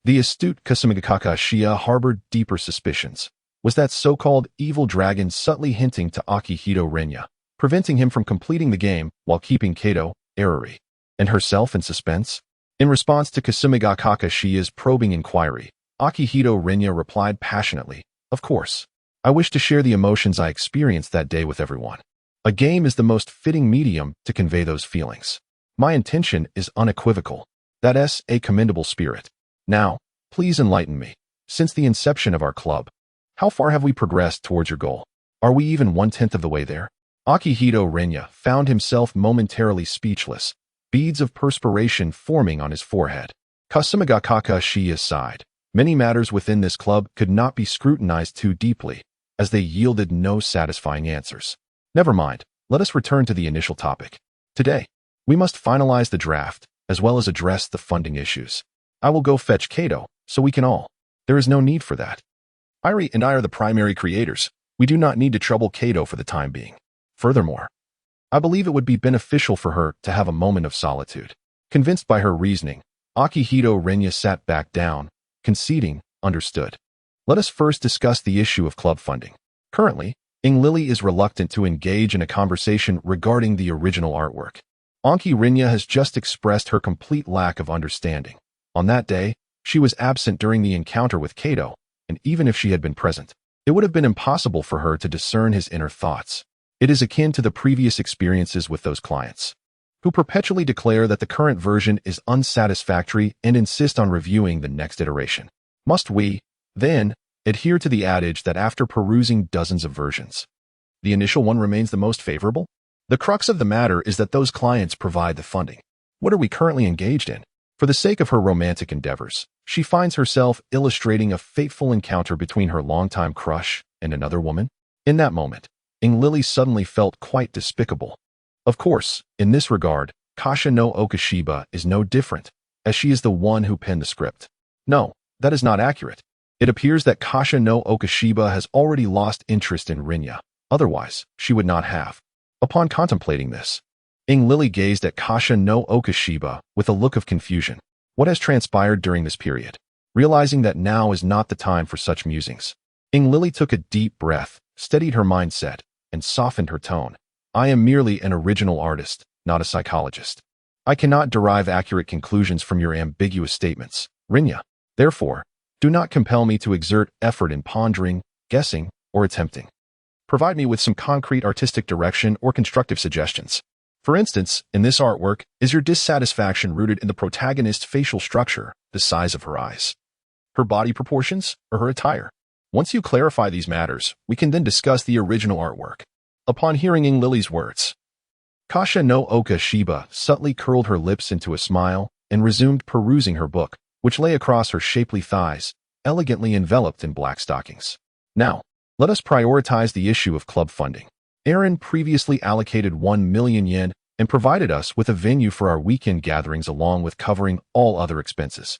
The astute Kasumiga Kakashiya harbored deeper suspicions. Was that so-called evil dragon subtly hinting to Akihito Rinya, preventing him from completing the game while keeping Kato, Airi, and herself in suspense? In response to Kasumiga Kakashiya's probing inquiry, Akihito Rinya replied passionately, Of course. I wish to share the emotions I experienced that day with everyone. A game is the most fitting medium to convey those feelings. My intention is unequivocal. That's a commendable spirit. Now, please enlighten me. Since the inception of our club, how far have we progressed towards your goal? Are we even 1/10 of the way there? Akihito Renya found himself momentarily speechless, beads of perspiration forming on his forehead. Kasumigakaka Shiya sighed. Many matters within this club could not be scrutinized too deeply, as they yielded no satisfying answers. Never mind, let us return to the initial topic. Today, we must finalize the draft, as well as address the funding issues. I will go fetch Kato, so we can all. There is no need for that. Irie and I are the primary creators. We do not need to trouble Kato for the time being. Furthermore, I believe it would be beneficial for her to have a moment of solitude. Convinced by her reasoning, Akihito Renya sat back down, conceding, understood. Let us first discuss the issue of club funding. Currently, Lily is reluctant to engage in a conversation regarding the original artwork. Anki Renya has just expressed her complete lack of understanding. On that day, she was absent during the encounter with Kato, and even if she had been present, it would have been impossible for her to discern his inner thoughts. It is akin to the previous experiences with those clients, who perpetually declare that the current version is unsatisfactory and insist on reviewing the next iteration. Must we, then, adhere to the adage that after perusing dozens of versions, the initial one remains the most favorable? The crux of the matter is that those clients provide the funding. What are we currently engaged in? For the sake of her romantic endeavors, she finds herself illustrating a fateful encounter between her longtime crush and another woman. In that moment, Lily suddenly felt quite despicable. Of course, in this regard, Kasha no Okashiba is no different, as she is the one who penned the script. No, that is not accurate. It appears that Kasha no Okashiba has already lost interest in Renya. Otherwise, she would not have. Upon contemplating this, Lily gazed at Kasha no Okashiba with a look of confusion. What has transpired during this period? Realizing that now is not the time for such musings, Lily took a deep breath, steadied her mindset, and softened her tone. I am merely an original artist, not a psychologist. I cannot derive accurate conclusions from your ambiguous statements, Renya. Therefore, do not compel me to exert effort in pondering, guessing, or attempting. Provide me with some concrete artistic direction or constructive suggestions. For instance, in this artwork, is your dissatisfaction rooted in the protagonist's facial structure, the size of her eyes, her body proportions, or her attire? Once you clarify these matters, we can then discuss the original artwork. Upon hearing Lily's words, Kasha no Okashiba subtly curled her lips into a smile and resumed perusing her book, which lay across her shapely thighs, elegantly enveloped in black stockings. Now, let us prioritize the issue of club funding. Aaron previously allocated 1 million yen and provided us with a venue for our weekend gatherings along with covering all other expenses.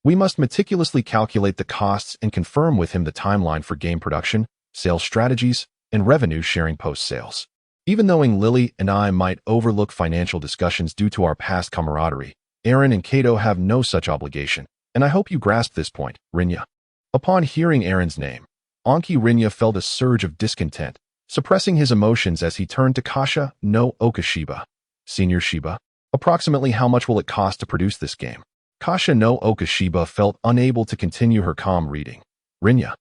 We must meticulously calculate the costs and confirm with him the timeline for game production, sales strategies, and revenue sharing post-sales. Even though Lily and I might overlook financial discussions due to our past camaraderie, Aaron and Kato have no such obligation, and I hope you grasp this point, Renya. Upon hearing Aaron's name, Anki Renya felt a surge of discontent, suppressing his emotions as he turned to Kasha no Okashiba. Senior Shiba, approximately how much will it cost to produce this game? Kasha no Okashiba felt unable to continue her calm reading. Renya,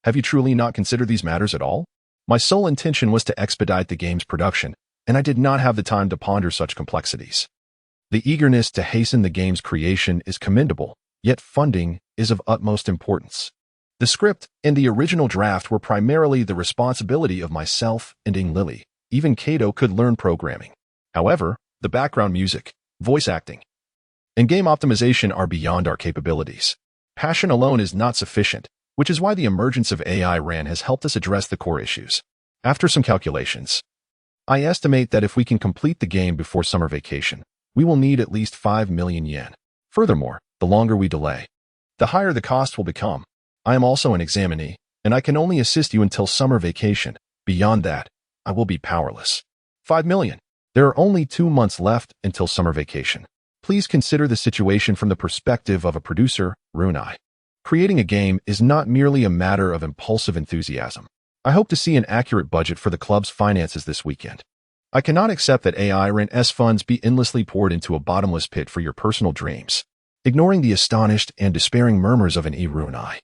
have you truly not considered these matters at all? My sole intention was to expedite the game's production, and I did not have the time to ponder such complexities. The eagerness to hasten the game's creation is commendable, yet funding is of utmost importance. The script and the original draft were primarily the responsibility of myself and Lily. Even Kato could learn programming. However, the background music, voice acting, and game optimization are beyond our capabilities. Passion alone is not sufficient, which is why the emergence of AI RAN has helped us address the core issues. After some calculations, I estimate that if we can complete the game before summer vacation, we will need at least 5 million yen. Furthermore, the longer we delay, the higher the cost will become. I am also an examinee, and I can only assist you until summer vacation. Beyond that, I will be powerless. 5 million. There are only 2 months left until summer vacation. Please consider the situation from the perspective of a producer, Runai. Creating a game is not merely a matter of impulsive enthusiasm. I hope to see an accurate budget for the club's finances this weekend. I cannot accept that AI RAN's funds be endlessly poured into a bottomless pit for your personal dreams, ignoring the astonished and despairing murmurs of an Runai.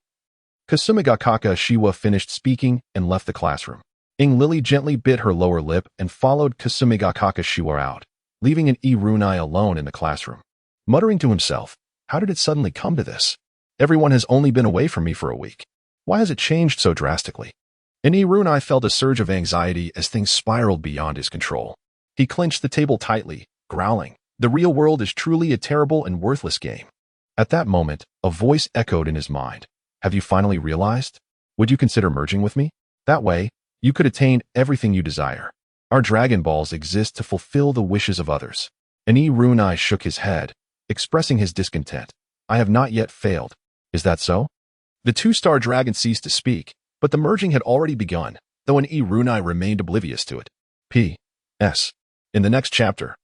Kasumigakaka Shiwa finished speaking and left the classroom. Lily gently bit her lower lip and followed Kasumigakaka Shiwa out, leaving an Runai alone in the classroom. Muttering to himself, how did it suddenly come to this? Everyone has only been away from me for a week. Why has it changed so drastically? And Irunai felt a surge of anxiety as things spiraled beyond his control. He clenched the table tightly, growling, "The real world is truly a terrible and worthless game." At that moment, a voice echoed in his mind. "Have you finally realized? Would you consider merging with me? That way, you could attain everything you desire. Our Dragon Balls exist to fulfill the wishes of others." And Irunai shook his head, expressing his discontent. "I have not yet failed. Is that so?" The two-star dragon ceased to speak, but the merging had already begun, though an Irunai remained oblivious to it. P.S. In the next chapter,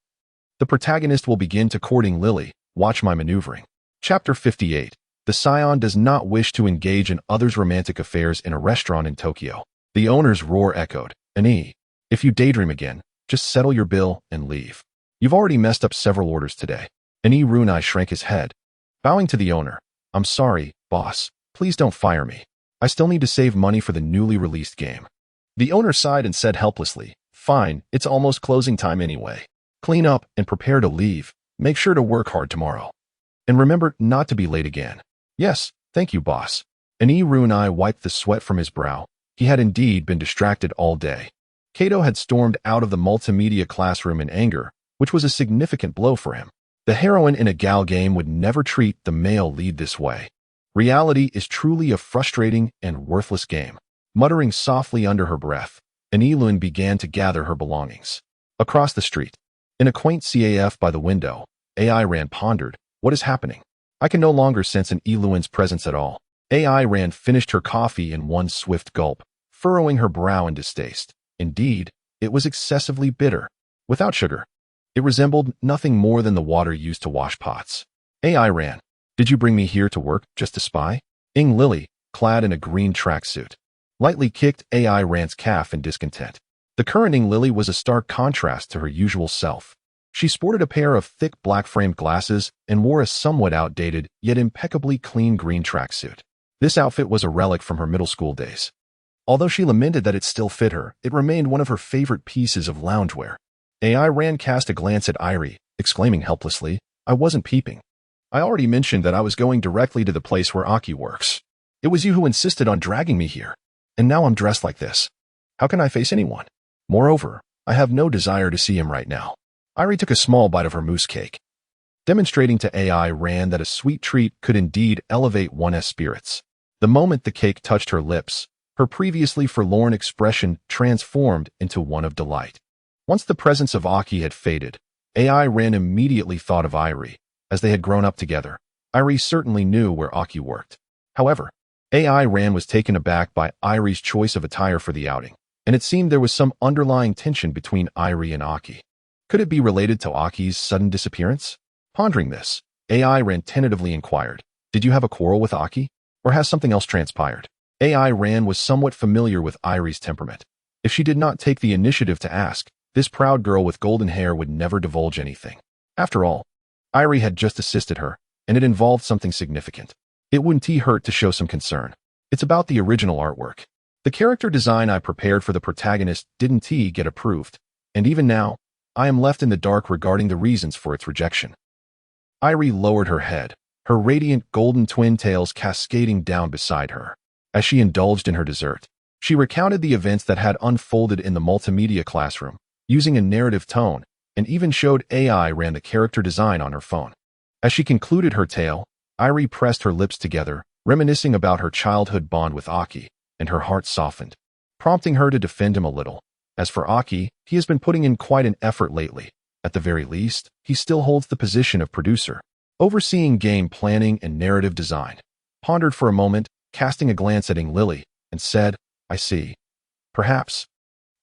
the protagonist will begin to courting Lily. Watch my maneuvering. Chapter 58. The Saiyan does not wish to engage in others' romantic affairs in a restaurant in Tokyo. The owner's roar echoed. "Ani, if you daydream again, just settle your bill and leave. You've already messed up several orders today." And Irunai shrank his head, bowing to the owner. "I'm sorry, boss. Please don't fire me. I still need to save money for the newly released game." The owner sighed and said helplessly, "Fine, it's almost closing time anyway. Clean up and prepare to leave. Make sure to work hard tomorrow. And remember not to be late again." "Yes, thank you, boss." And Irunai wiped the sweat from his brow. He had indeed been distracted all day. Kato had stormed out of the multimedia classroom in anger, which was a significant blow for him. The heroine in a gal game would never treat the male lead this way. Reality is truly a frustrating and worthless game. Muttering softly under her breath, Anilun began to gather her belongings. Across the street, in a quaint CAF by the window, AI Ran pondered, "What is happening? I can no longer sense an Eluin's presence at all." AI Ran finished her coffee in one swift gulp, furrowing her brow in distaste. Indeed, it was excessively bitter. Without sugar, it resembled nothing more than the water used to wash pots. AI Ran, "Did you bring me here to work just to spy?" Ing Lily, clad in a green tracksuit, lightly kicked AI Ran's calf in discontent. The current Ing Lily was a stark contrast to her usual self. She sported a pair of thick black-framed glasses and wore a somewhat outdated yet impeccably clean green tracksuit. This outfit was a relic from her middle school days. Although she lamented that it still fit her, it remained one of her favorite pieces of loungewear. AI Ran cast a glance at Irie, exclaiming helplessly, "I wasn't peeping. I already mentioned that I was going directly to the place where Aki works. It was you who insisted on dragging me here. And now I'm dressed like this. How can I face anyone? Moreover, I have no desire to see him right now." Irie took a small bite of her mousse cake, demonstrating to AI Ran that a sweet treat could indeed elevate one's spirits. The moment the cake touched her lips, her previously forlorn expression transformed into one of delight. Once the presence of Aki had faded, AI Ran immediately thought of Irie. As they had grown up together, Irie certainly knew where Aki worked. However, AI Ran was taken aback by Irie's choice of attire for the outing, and it seemed there was some underlying tension between Irie and Aki. Could it be related to Aki's sudden disappearance? Pondering this, AI Ran tentatively inquired, "Did you have a quarrel with Aki? Or has something else transpired?" AI Ran was somewhat familiar with Irie's temperament. If she did not take the initiative to ask, this proud girl with golden hair would never divulge anything. After all, Irie had just assisted her, and it involved something significant. It wouldn't hurt to show some concern. It's about the original artwork. The character design I prepared for the protagonist didn't get approved, and even now, I am left in the dark regarding the reasons for its rejection. Irie lowered her head, her radiant golden twin tails cascading down beside her. As she indulged in her dessert, she recounted the events that had unfolded in the multimedia classroom, using a narrative tone, and even showed AI Ran the character design on her phone. As she concluded her tale, Irie pressed her lips together, reminiscing about her childhood bond with Aki, and her heart softened, prompting her to defend him a little. As for Aki, he has been putting in quite an effort lately. At the very least, he still holds the position of producer, overseeing game planning and narrative design. Pondered for a moment, casting a glance at Ing Lily, and said, "I see. Perhaps.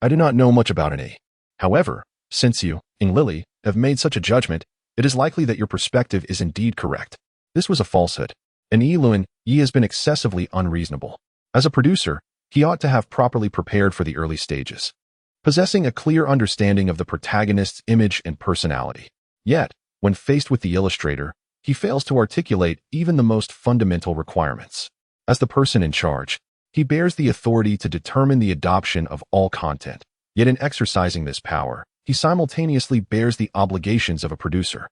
I do not know much about an. However, since you, Ing Lily, have made such a judgment, it is likely that your perspective is indeed correct. This was a falsehood. And Eluin, Yi has been excessively unreasonable. As a producer, he ought to have properly prepared for the early stages, possessing a clear understanding of the protagonist's image and personality. Yet, when faced with the illustrator, he fails to articulate even the most fundamental requirements. As the person in charge, he bears the authority to determine the adoption of all content. Yet in exercising this power, he simultaneously bears the obligations of a producer.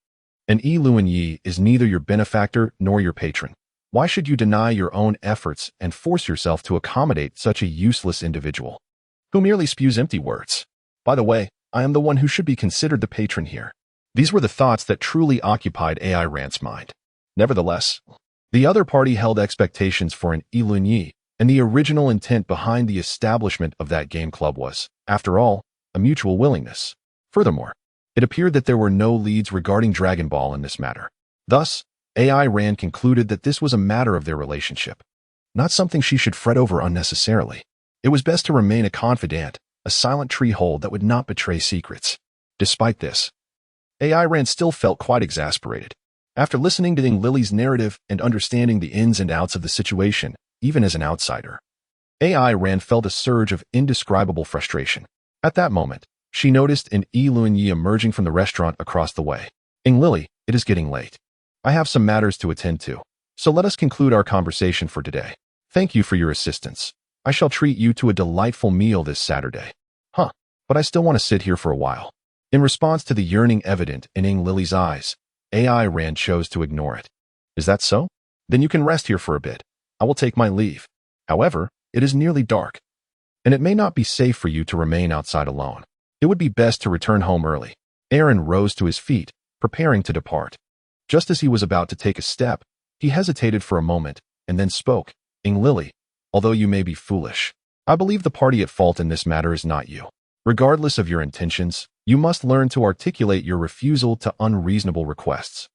And Eluin Yi is neither your benefactor nor your patron. Why should you deny your own efforts and force yourself to accommodate such a useless individual who merely spews empty words? By the way, I am the one who should be considered the patron here. These were the thoughts that truly occupied AI Rand's mind. Nevertheless, the other party held expectations for an Ilunyi, and the original intent behind the establishment of that game club was, after all, a mutual willingness. Furthermore, it appeared that there were no leads regarding Dragon Ball in this matter. Thus, AI Rand concluded that this was a matter of their relationship, not something she should fret over unnecessarily. It was best to remain a confidant, a silent treehold that would not betray secrets. Despite this, AI Rand still felt quite exasperated. After listening to Lily's narrative and understanding the ins and outs of the situation, even as an outsider, AI Rand felt a surge of indescribable frustration. At that moment, she noticed an Ilunyi emerging from the restaurant across the way. Lily, it is getting late. I have some matters to attend to, so let us conclude our conversation for today. Thank you for your assistance. I shall treat you to a delightful meal this Saturday. But I still want to sit here for a while. In response to the yearning evident in Lily's eyes, AI Rand chose to ignore it. Is that so? Then you can rest here for a bit. I will take my leave. However, it is nearly dark, and it may not be safe for you to remain outside alone. It would be best to return home early. Aaron rose to his feet, preparing to depart. Just as he was about to take a step, he hesitated for a moment, and then spoke. Lily, although you may be foolish, I believe the party at fault in this matter is not you. Regardless of your intentions, you must learn to articulate your refusal to unreasonable requests.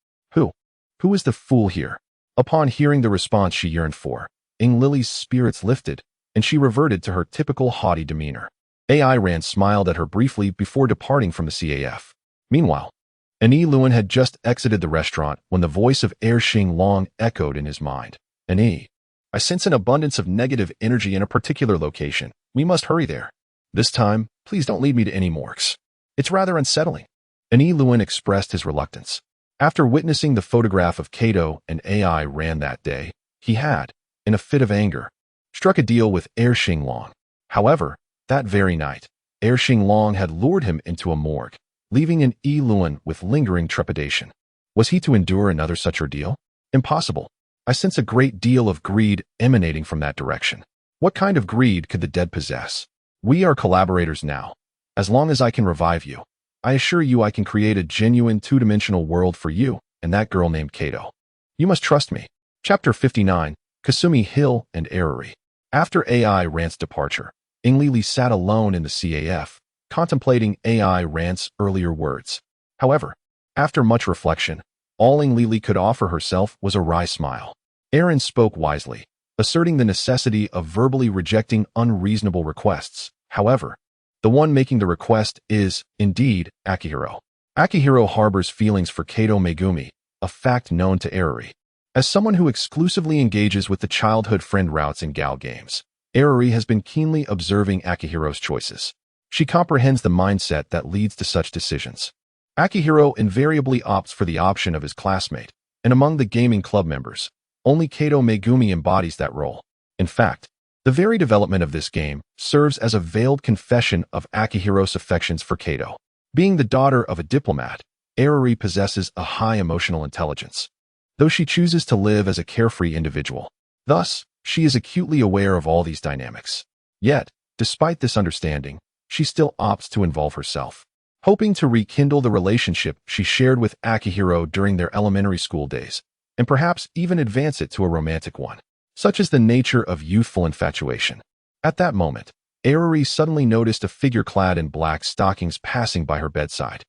Who is the fool here? Upon hearing the response she yearned for, Lily's spirits lifted, and she reverted to her typical haughty demeanor. AI Rand smiled at her briefly before departing from the CAF. Meanwhile, Ani Luan had just exited the restaurant when the voice of Xing Long echoed in his mind. Ani, I sense an abundance of negative energy in a particular location. We must hurry there. This time, please don't lead me to any morgues. It's rather unsettling. Ani Luan expressed his reluctance. After witnessing the photograph of Kato and AI Rand that day, he had, in a fit of anger, struck a deal with Xing Long. However, that very night, Xing Long had lured him into a morgue, leaving an Luan with lingering trepidation. Was he to endure another such ordeal? Impossible. I sense a great deal of greed emanating from that direction. What kind of greed could the dead possess? We are collaborators now. As long as I can revive you, I assure you I can create a genuine two-dimensional world for you and that girl named Kato. You must trust me. Chapter 59, Kasumi Hill and Eriri. After AI Rand's departure, Lily sat alone in the CAF, contemplating AI Rand's earlier words. However, after much reflection, all Lily could offer herself was a wry smile. Aaron spoke wisely, asserting the necessity of verbally rejecting unreasonable requests. However, the one making the request is, indeed, Akihiro. Akihiro harbors feelings for Kato Megumi, a fact known to Eriri. As someone who exclusively engages with the childhood friend routes in Gal games, Eriri has been keenly observing Akihiro's choices. She comprehends the mindset that leads to such decisions. Akihiro invariably opts for the option of his classmate, and among the gaming club members, only Kato Megumi embodies that role. In fact, the very development of this game serves as a veiled confession of Akihiro's affections for Kato. Being the daughter of a diplomat, Eriri possesses a high emotional intelligence, though she chooses to live as a carefree individual. Thus, she is acutely aware of all these dynamics. Yet, despite this understanding, she still opts to involve herself, hoping to rekindle the relationship she shared with Akihiro during their elementary school days, and perhaps even advance it to a romantic one. Such is the nature of youthful infatuation. At that moment, Eriri suddenly noticed a figure clad in black stockings passing by her bedside.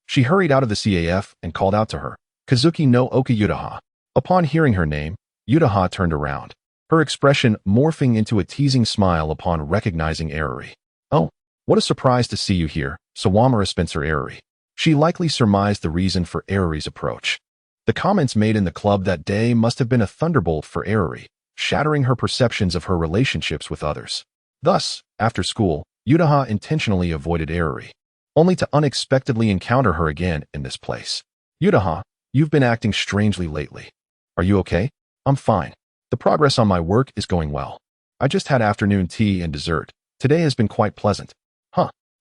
She hurried out of the CAF and called out to her, Kazuki no Oka Yutaha. Upon hearing her name, Yutaha turned around, her expression morphing into a teasing smile upon recognizing Eriri. Oh, what a surprise to see you here, Sawamura Spencer Eriri. She likely surmised the reason for Eriri's approach. The comments made in the club that day must have been a thunderbolt for Eriri, shattering her perceptions of her relationships with others. Thus, after school, Yutaha intentionally avoided Eriri, only to unexpectedly encounter her again in this place. Yutaha, you've been acting strangely lately. Are you okay? I'm fine. The progress on my work is going well. I just had afternoon tea and dessert. Today has been quite pleasant.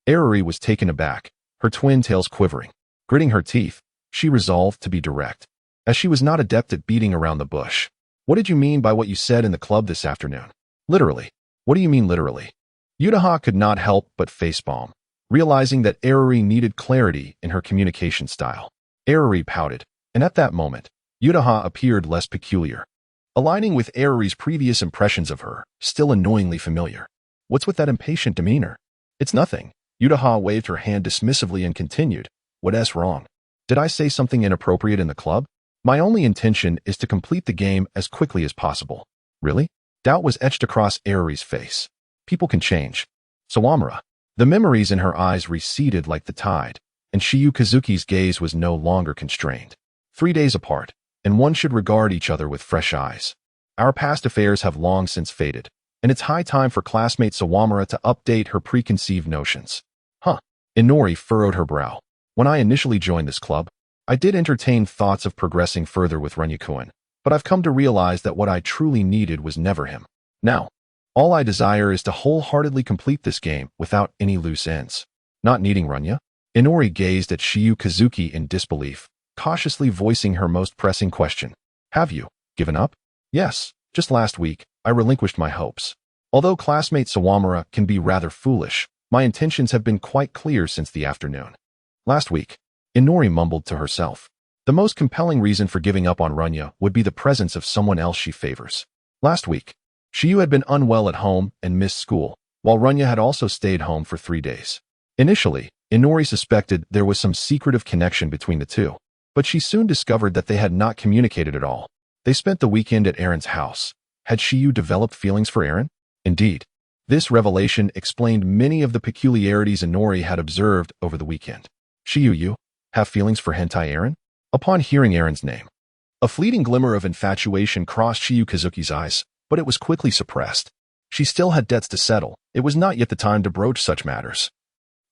Eriri was taken aback, her twin tails quivering. Gritting her teeth, she resolved to be direct, as she was not adept at beating around the bush. What did you mean by what you said in the club this afternoon? Literally. What do you mean literally? Yutaha could not help but facepalm, realizing that Arari needed clarity in her communication style. Arari pouted, and at that moment, Yutaha appeared less peculiar, aligning with Arari's previous impressions of her, still annoyingly familiar. What's with that impatient demeanor? It's nothing. Yutaha waved her hand dismissively and continued. What's wrong? Did I say something inappropriate in the club? My only intention is to complete the game as quickly as possible. Really? Doubt was etched across Arari's face. People can change. Sawamura. The memories in her eyes receded like the tide, and Shiyu Kazuki's gaze was no longer constrained. 3 days apart, and one should regard each other with fresh eyes. Our past affairs have long since faded, and it's high time for classmate Sawamura to update her preconceived notions. Huh. Inori furrowed her brow. When I initially joined this club, I did entertain thoughts of progressing further with Runyakuen, but I've come to realize that what I truly needed was never him. Now, all I desire is to wholeheartedly complete this game without any loose ends. Not needing Runya? Inori gazed at Shiyu Kazuki in disbelief, cautiously voicing her most pressing question. Have you given up? Yes, just last week, I relinquished my hopes. Although classmate Sawamura can be rather foolish, my intentions have been quite clear since the afternoon. Last week, Inori mumbled to herself. The most compelling reason for giving up on Runya would be the presence of someone else she favors. Last week, Shiyu had been unwell at home and missed school, while Runya had also stayed home for 3 days. Initially, Inori suspected there was some secretive connection between the two, but she soon discovered that they had not communicated at all. They spent the weekend at Aaron's house. Had Shiyu developed feelings for Aaron? Indeed. This revelation explained many of the peculiarities Inori had observed over the weekend. Shiyu, you have feelings for hentai Aaron? Upon hearing Aaron's name, a fleeting glimmer of infatuation crossed Shiyu Kazuki's eyes, but it was quickly suppressed. She still had debts to settle. It was not yet the time to broach such matters,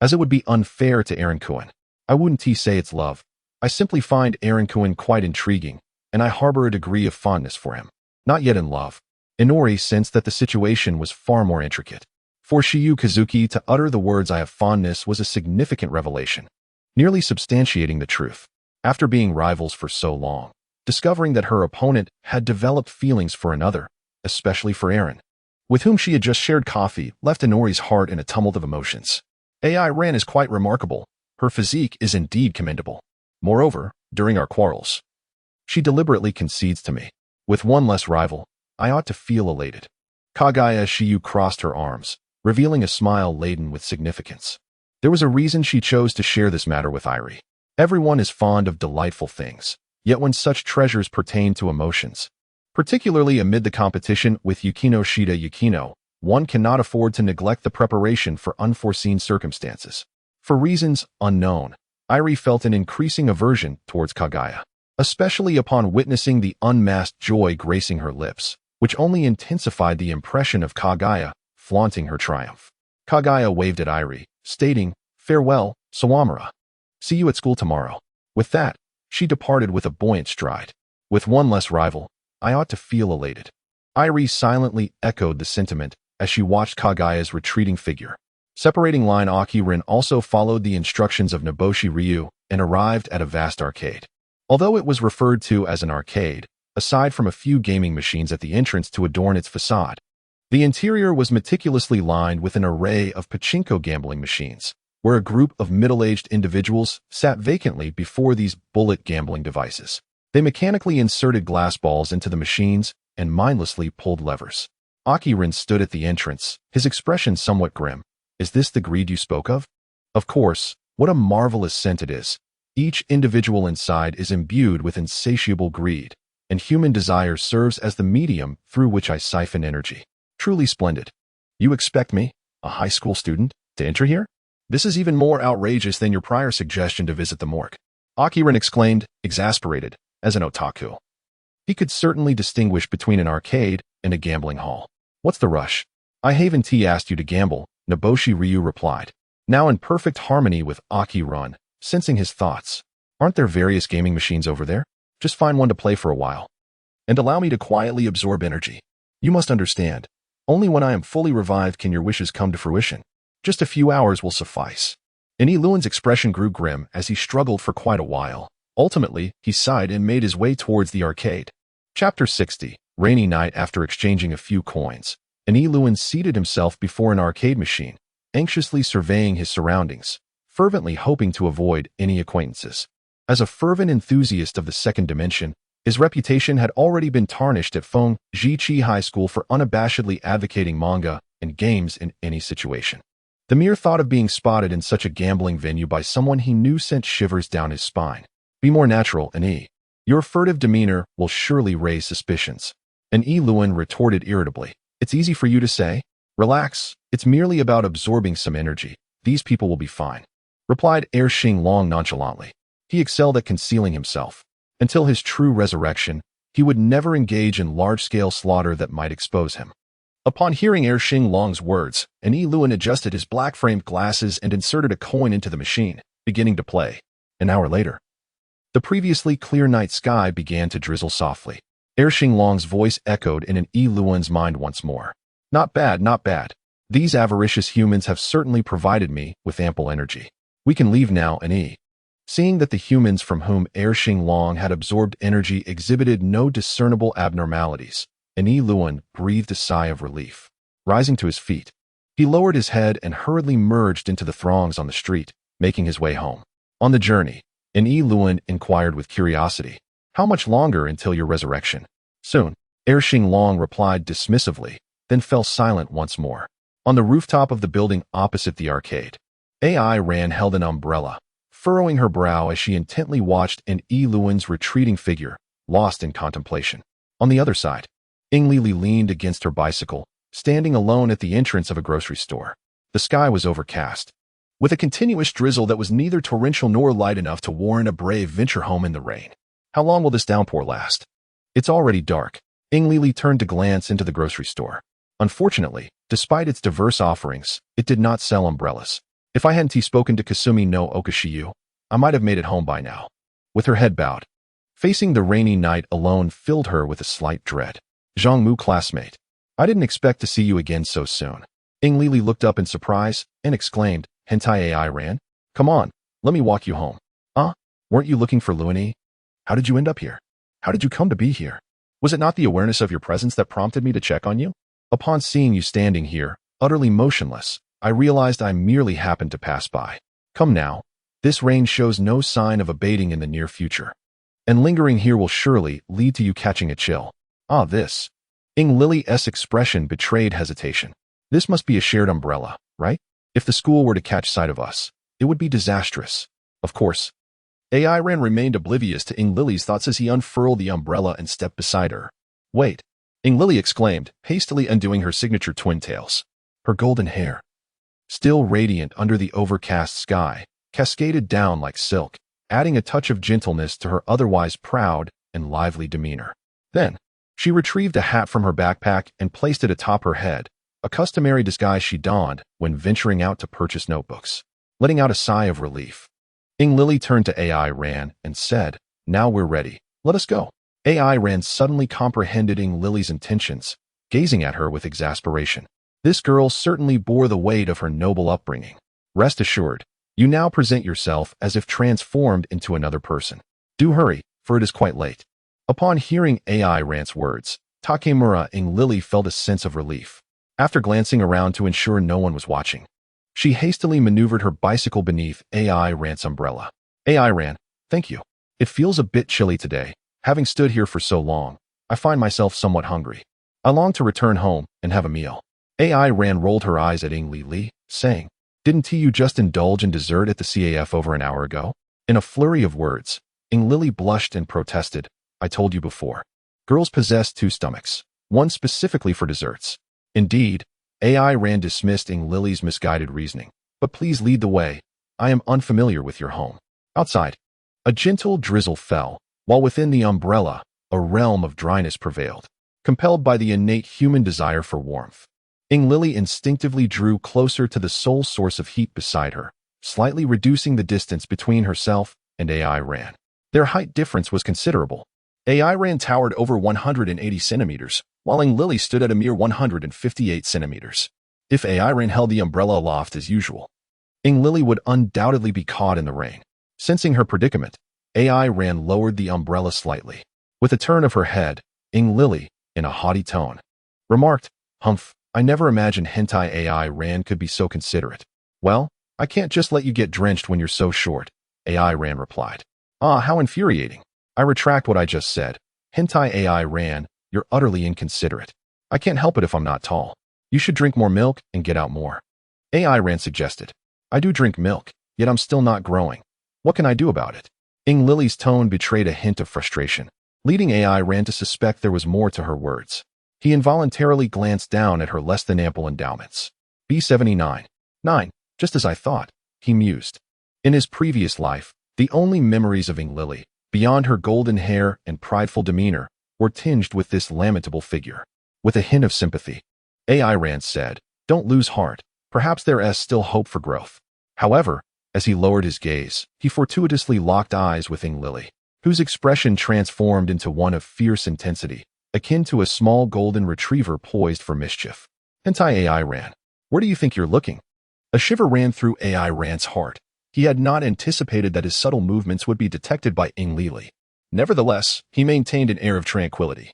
as it would be unfair to Aaron-kun. I wouldn't say it's love. I simply find Aaron-kun quite intriguing, and I harbor a degree of fondness for him. Not yet in love. Inori sensed that the situation was far more intricate. For Shiyu Kazuki to utter the words "I have fondness" was a significant revelation, nearly substantiating the truth. After being rivals for so long, discovering that her opponent had developed feelings for another, especially for Aaron, with whom she had just shared coffee, left Inori's heart in a tumult of emotions. AI Ran is quite remarkable. Her physique is indeed commendable. Moreover, during our quarrels, she deliberately concedes to me. With one less rival, I ought to feel elated. Kagaya Shiyu crossed her arms, revealing a smile laden with significance. There was a reason she chose to share this matter with Irie. Everyone is fond of delightful things, yet when such treasures pertain to emotions, particularly amid the competition with Yukino Shida Yukino, one cannot afford to neglect the preparation for unforeseen circumstances. For reasons unknown, Irie felt an increasing aversion towards Kagaya, especially upon witnessing the unmasked joy gracing her lips, which only intensified the impression of Kagaya flaunting her triumph. Kagaya waved at Irie, stating, "Farewell, Sawamura. See you at school tomorrow." With that, she departed with a buoyant stride. With one less rival, I ought to feel elated. Irie silently echoed the sentiment as she watched Kagaya's retreating figure. Separating line Aki-rin also followed the instructions of Noboshi Ryu and arrived at a vast arcade. Although it was referred to as an arcade, aside from a few gaming machines at the entrance to adorn its facade, the interior was meticulously lined with an array of pachinko gambling machines, where a group of middle-aged individuals sat vacantly before these bullet gambling devices. They mechanically inserted glass balls into the machines and mindlessly pulled levers. Aki-rin stood at the entrance, his expression somewhat grim. "Is this the greed you spoke of?" Of course, what a marvelous scent it is. Each individual inside is imbued with insatiable greed, and human desire serves as the medium through which I siphon energy. Truly splendid. You expect me, a high school student, to enter here? This is even more outrageous than your prior suggestion to visit the morgue. Aki-rin exclaimed, exasperated, as an otaku. He could certainly distinguish between an arcade and a gambling hall. What's the rush? I haven't asked you to gamble, Noboshi Ryu replied, now in perfect harmony with Aki-rin, sensing his thoughts. Aren't there various gaming machines over there? Just find one to play for a while, and allow me to quietly absorb energy. You must understand, only when I am fully revived can your wishes come to fruition. Just a few hours will suffice. Iniluan's expression grew grim as he struggled for quite a while. Ultimately, he sighed and made his way towards the arcade. Chapter 60. Rainy night. After exchanging a few coins, an Eluan seated himself before an arcade machine, anxiously surveying his surroundings, fervently hoping to avoid any acquaintances. As a fervent enthusiast of the second dimension, his reputation had already been tarnished at Feng Jiqi High School for unabashedly advocating manga and games in any situation. The mere thought of being spotted in such a gambling venue by someone he knew sent shivers down his spine. Be more natural, An. Your furtive demeanor will surely raise suspicions. An Eluan retorted irritably. It's easy for you to say. Relax, it's merely about absorbing some energy. These people will be fine, replied Ershing Long nonchalantly. He excelled at concealing himself. Until his true resurrection, he would never engage in large-scale slaughter that might expose him. Upon hearing Ershing Long's words, an Eluan adjusted his black-framed glasses and inserted a coin into the machine, beginning to play. An hour later, the previously clear night sky began to drizzle softly. Ershing Long's voice echoed in an Eluan's mind once more. Not bad, not bad. These avaricious humans have certainly provided me with ample energy. We can leave now, An. Seeing that the humans from whom Ershing Long had absorbed energy exhibited no discernible abnormalities, an Eluan breathed a sigh of relief. Rising to his feet, he lowered his head and hurriedly merged into the throngs on the street, making his way home. On the journey, an Eluan inquired with curiosity, "How much longer until your resurrection?" "Soon," Ershing Long replied dismissively, then fell silent once more. On the rooftop of the building opposite the arcade, Ai Ran held an umbrella, furrowing her brow as she intently watched an Eluan's retreating figure, lost in contemplation. On the other side, Lily leaned against her bicycle, standing alone at the entrance of a grocery store. The sky was overcast, with a continuous drizzle that was neither torrential nor light enough to warrant a brave venture home in the rain. How long will this downpour last? It's already dark. Lily turned to glance into the grocery store. Unfortunately, despite its diverse offerings, it did not sell umbrellas. If I hadn't spoken to Kasumi no Okashiyu, I might have made it home by now. With her head bowed, facing the rainy night alone filled her with a slight dread. Zhongmu classmate, I didn't expect to see you again so soon. Lily looked up in surprise and exclaimed, Hentai Ai Ran? Come on, let me walk you home. Weren't you looking for Luani? How did you end up here? How did you come to be here? Was it not the awareness of your presence that prompted me to check on you? Upon seeing you standing here, utterly motionless, I realized I merely happened to pass by. Come now, this rain shows no sign of abating in the near future, and lingering here will surely lead to you catching a chill. This. Lily's expression betrayed hesitation. This must be a shared umbrella, right? If the school were to catch sight of us, it would be disastrous. Of course. Ai Ran remained oblivious to Lily's thoughts as he unfurled the umbrella and stepped beside her. Wait, Lily exclaimed, hastily undoing her signature twin tails. Her golden hair, still radiant under the overcast sky, cascaded down like silk, adding a touch of gentleness to her otherwise proud and lively demeanor. Then, she retrieved a hat from her backpack and placed it atop her head, a customary disguise she donned when venturing out to purchase notebooks. Letting out a sigh of relief, Lily turned to Ai Ran and said, Now we're ready. Let us go. Ai Ran suddenly comprehended Lily's intentions, gazing at her with exasperation. This girl certainly bore the weight of her noble upbringing. Rest assured, you now present yourself as if transformed into another person. Do hurry, for it is quite late. Upon hearing Ai Ran's words, Takemura Lily felt a sense of relief. After glancing around to ensure no one was watching, she hastily maneuvered her bicycle beneath Ai Ran's umbrella. Ai Ran, thank you. It feels a bit chilly today. Having stood here for so long, I find myself somewhat hungry. I long to return home and have a meal. Ai Ran rolled her eyes at Lily, saying, Didn't you just indulge in dessert at the CAF over an hour ago? In a flurry of words, Lily blushed and protested, I told you before. Girls possess two stomachs, one specifically for desserts. Indeed, Ai Ran dismissed Lily's misguided reasoning. But please lead the way. I am unfamiliar with your home. Outside, a gentle drizzle fell, while within the umbrella, a realm of dryness prevailed. Compelled by the innate human desire for warmth, Lily instinctively drew closer to the sole source of heat beside her, slightly reducing the distance between herself and Ai Ran. Their height difference was considerable. Ai Ran towered over 180 centimeters, while Lily stood at a mere 158 centimeters. If Ai Ran held the umbrella aloft as usual, Lily would undoubtedly be caught in the rain. Sensing her predicament, Ai Ran lowered the umbrella slightly. With a turn of her head, Lily, in a haughty tone. Remarked, "Humph, I never imagined hentai AI Ran could be so considerate." "Well, I can't just let you get drenched when you're so short," AI Ran replied. "Ah, how infuriating. I retract what I just said. Hentai AI Ran, you're utterly inconsiderate. I can't help it if I'm not tall. You should drink more milk and get out more." AI Ran suggested. "I do drink milk, yet I'm still not growing. What can I do about it?" Ing Lily's tone betrayed a hint of frustration, leading AI Ran to suspect there was more to her words. He involuntarily glanced down at her less-than-ample endowments. B79. 9. Just as I thought, he mused. In his previous life, the only memories of Ing Lily, beyond her golden hair and prideful demeanor, were tinged with this lamentable figure. With a hint of sympathy, AI Ran said, "Don't lose heart. Perhaps there is still hope for growth." However, as he lowered his gaze, he fortuitously locked eyes with Ing Lily, whose expression transformed into one of fierce intensity, akin to a small golden retriever poised for mischief. "Hentai AI Ran, where do you think you're looking?" A shiver ran through AI Ran's heart. He had not anticipated that his subtle movements would be detected by Ing Lily. Nevertheless, he maintained an air of tranquility,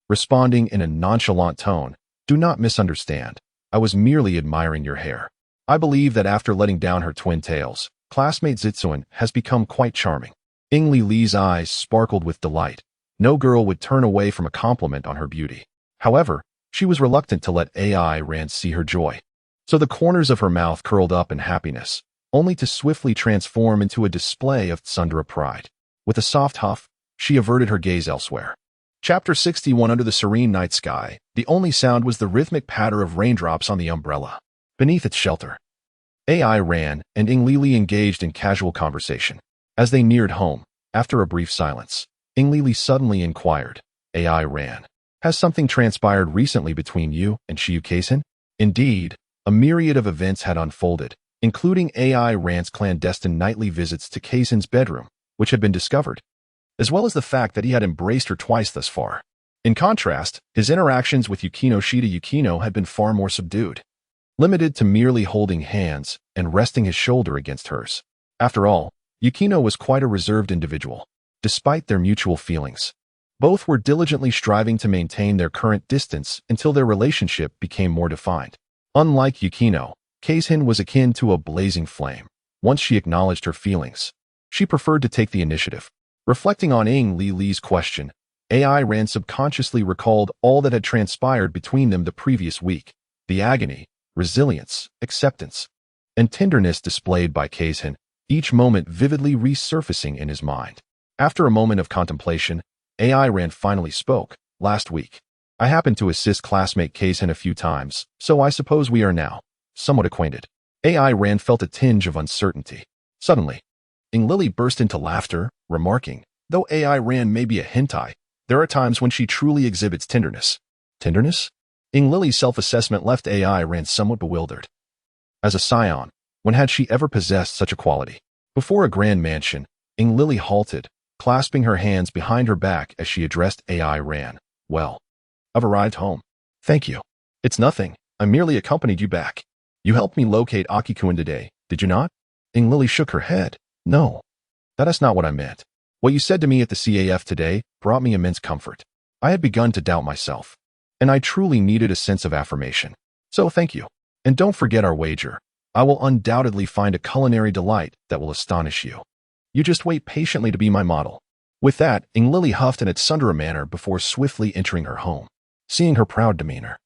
responding in a nonchalant tone, "Do not misunderstand. I was merely admiring your hair. I believe that after letting down her twin tails, classmate Zitsuan has become quite charming." Ing Lily's eyes sparkled with delight. No girl would turn away from a compliment on her beauty. However, she was reluctant to let AI Ran see her joy. So the corners of her mouth curled up in happiness, only to swiftly transform into a display of tsundere pride. With a soft huff, she averted her gaze elsewhere. Chapter 61. Under the serene night sky, the only sound was the rhythmic patter of raindrops on the umbrella. Beneath its shelter, AI Ran and Ing Lily engaged in casual conversation. As they neared home, after a brief silence, Ing Lily suddenly inquired, "AI Ran, has something transpired recently between you and Shiyu Kaisin?" Indeed, a myriad of events had unfolded, including AI Ran's clandestine nightly visits to Kaisin's bedroom, which had been discovered, as well as the fact that he had embraced her twice thus far. In contrast, his interactions with Yukino had been far more subdued, limited to merely holding hands and resting his shoulder against hers. After all, Yukino was quite a reserved individual. Despite their mutual feelings, both were diligently striving to maintain their current distance until their relationship became more defined. Unlike Yukino, Kaisin was akin to a blazing flame. Once she acknowledged her feelings, she preferred to take the initiative. Reflecting on Ing Lily's question, AI Ran subconsciously recalled all that had transpired between them the previous week, the agony, resilience, acceptance, and tenderness displayed by Kaisin, each moment vividly resurfacing in his mind. After a moment of contemplation, AI Ran finally spoke. "Last week, I happened to assist classmate Kaisin a few times, so I suppose we are now somewhat acquainted." AI Ran felt a tinge of uncertainty. Suddenly, Ing Lily burst into laughter, remarking, "Though AI Ran may be a hentai, there are times when she truly exhibits tenderness." Tenderness? Ing Lily's self-assessment left AI Ran somewhat bewildered. As a Saiyan, when had she ever possessed such a quality? Before a grand mansion, Ing Lily halted, clasping her hands behind her back as she addressed AI Ran. "Well, I've arrived home. Thank you. It's nothing. I merely accompanied you back. You helped me locate Aki-kun today, did you not?" Ing Lily shook her head. "No, that is not what I meant. What you said to me at the CAF today brought me immense comfort. I had begun to doubt myself, and I truly needed a sense of affirmation. So thank you. And don't forget our wager. I will undoubtedly find a culinary delight that will astonish you. You just wait patiently to be my model." With that, Ing Lily huffed in a tsundere manner before swiftly entering her home. Seeing her proud demeanor,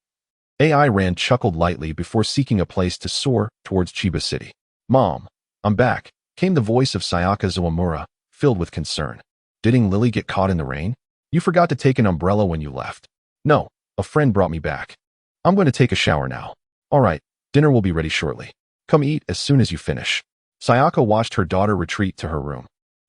AI Ran chuckled lightly before seeking a place to soar towards Chiba City. "Mom, I'm back," came the voice of Sayaka Zawamura, filled with concern. "Did Ing Lily get caught in the rain? You forgot to take an umbrella when you left." "No, a friend brought me back. I'm going to take a shower now." "All right, dinner will be ready shortly. Come eat as soon as you finish." Sayaka watched her daughter retreat to her room,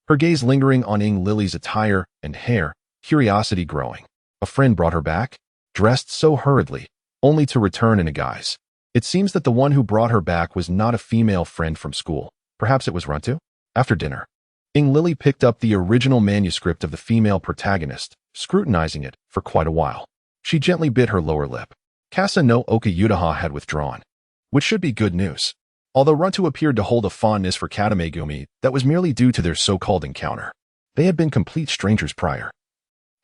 her gaze lingering on Ing Lily's attire and hair, curiosity growing. A friend brought her back, dressed so hurriedly, only to return in a guise. It seems that the one who brought her back was not a female friend from school. Perhaps it was Runtu? After dinner, Ing Lily picked up the original manuscript of the female protagonist, scrutinizing it for quite a while. She gently bit her lower lip. Kasa no Oka Yutaha had withdrawn, which should be good news. Although Runtu appeared to hold a fondness for Katamegumi, that was merely due to their so-called encounter. They had been complete strangers prior.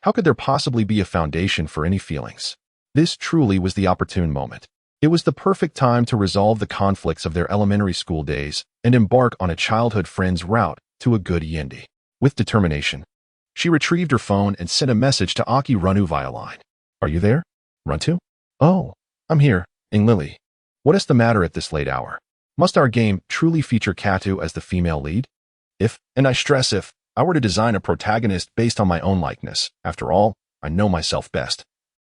How could there possibly be a foundation for any feelings? This truly was the opportune moment. It was the perfect time to resolve the conflicts of their elementary school days and embark on a childhood friend's route to a good yendi. With determination, she retrieved her phone and sent a message to Aki Runu via line. Are you there? Runtu? Oh, I'm here, Lily. What is the matter at this late hour? Must our game truly feature Katu as the female lead? If, and I stress if, I were to design a protagonist based on my own likeness, after all, I know myself best.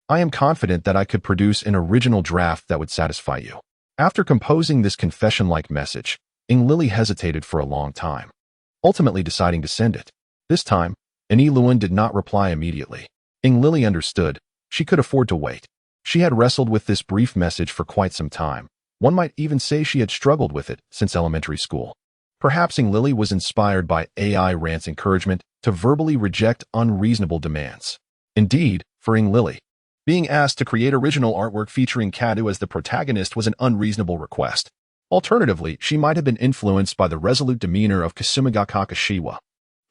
I am confident that I could produce an original draft that would satisfy you. After composing this confession-like message, Lily hesitated for a long time, ultimately deciding to send it. This time, Luan did not reply immediately. Lily understood. She could afford to wait. She had wrestled with this brief message for quite some time. One might even say she had struggled with it since elementary school. Perhaps Lily was inspired by AI Rant's encouragement to verbally reject unreasonable demands. Indeed, for Lily, being asked to create original artwork featuring Katu as the protagonist was an unreasonable request. Alternatively, she might have been influenced by the resolute demeanor of Kasumiga Kakashiwa,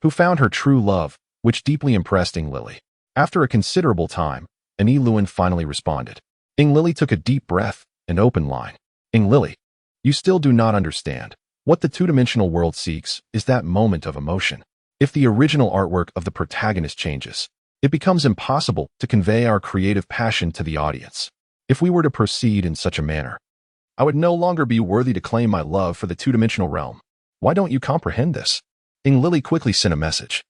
who found her true love, which deeply impressed Lily. After a considerable time, Luan finally responded. Lily took a deep breath and opened line. Lily, you still do not understand. What the two-dimensional world seeks is that moment of emotion. If the original artwork of the protagonist changes, it becomes impossible to convey our creative passion to the audience. If we were to proceed in such a manner, I would no longer be worthy to claim my love for the two-dimensional realm. Why don't you comprehend this? Lily quickly sent a message.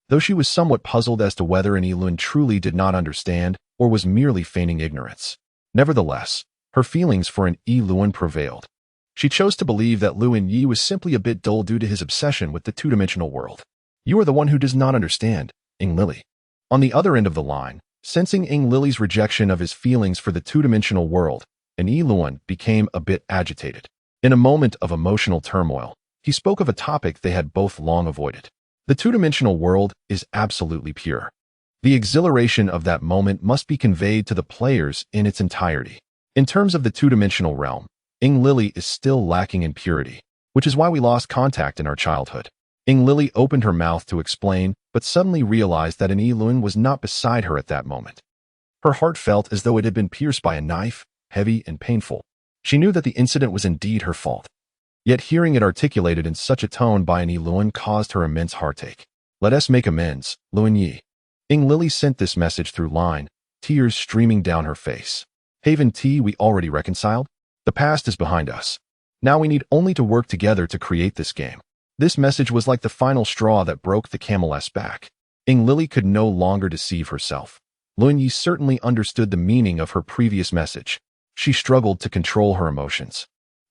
Though she was somewhat puzzled as to whether Luan truly did not understand or was merely feigning ignorance. Nevertheless, her feelings for Luan prevailed. She chose to believe that Luan Yi was simply a bit dull due to his obsession with the two-dimensional world. You are the one who does not understand, Lily. On the other end of the line, sensing Lily's rejection of his feelings for the two-dimensional world, Luan became a bit agitated. In a moment of emotional turmoil, he spoke of a topic they had both long avoided. The two-dimensional world is absolutely pure. The exhilaration of that moment must be conveyed to the players in its entirety. In terms of the two-dimensional realm, Lily is still lacking in purity, which is why we lost contact in our childhood. Lily opened her mouth to explain, but suddenly realized that Luan was not beside her at that moment. Her heart felt as though it had been pierced by a knife, heavy and painful. She knew that the incident was indeed her fault. Yet hearing it articulated in such a tone by Luan caused her immense heartache. Let us make amends, Luan Yi. Lily sent this message through line, tears streaming down her face. Haven T, we already reconciled? The past is behind us. Now we need only to work together to create this game. This message was like the final straw that broke the camel's back. Lily could no longer deceive herself. Luan Yi certainly understood the meaning of her previous message. She struggled to control her emotions.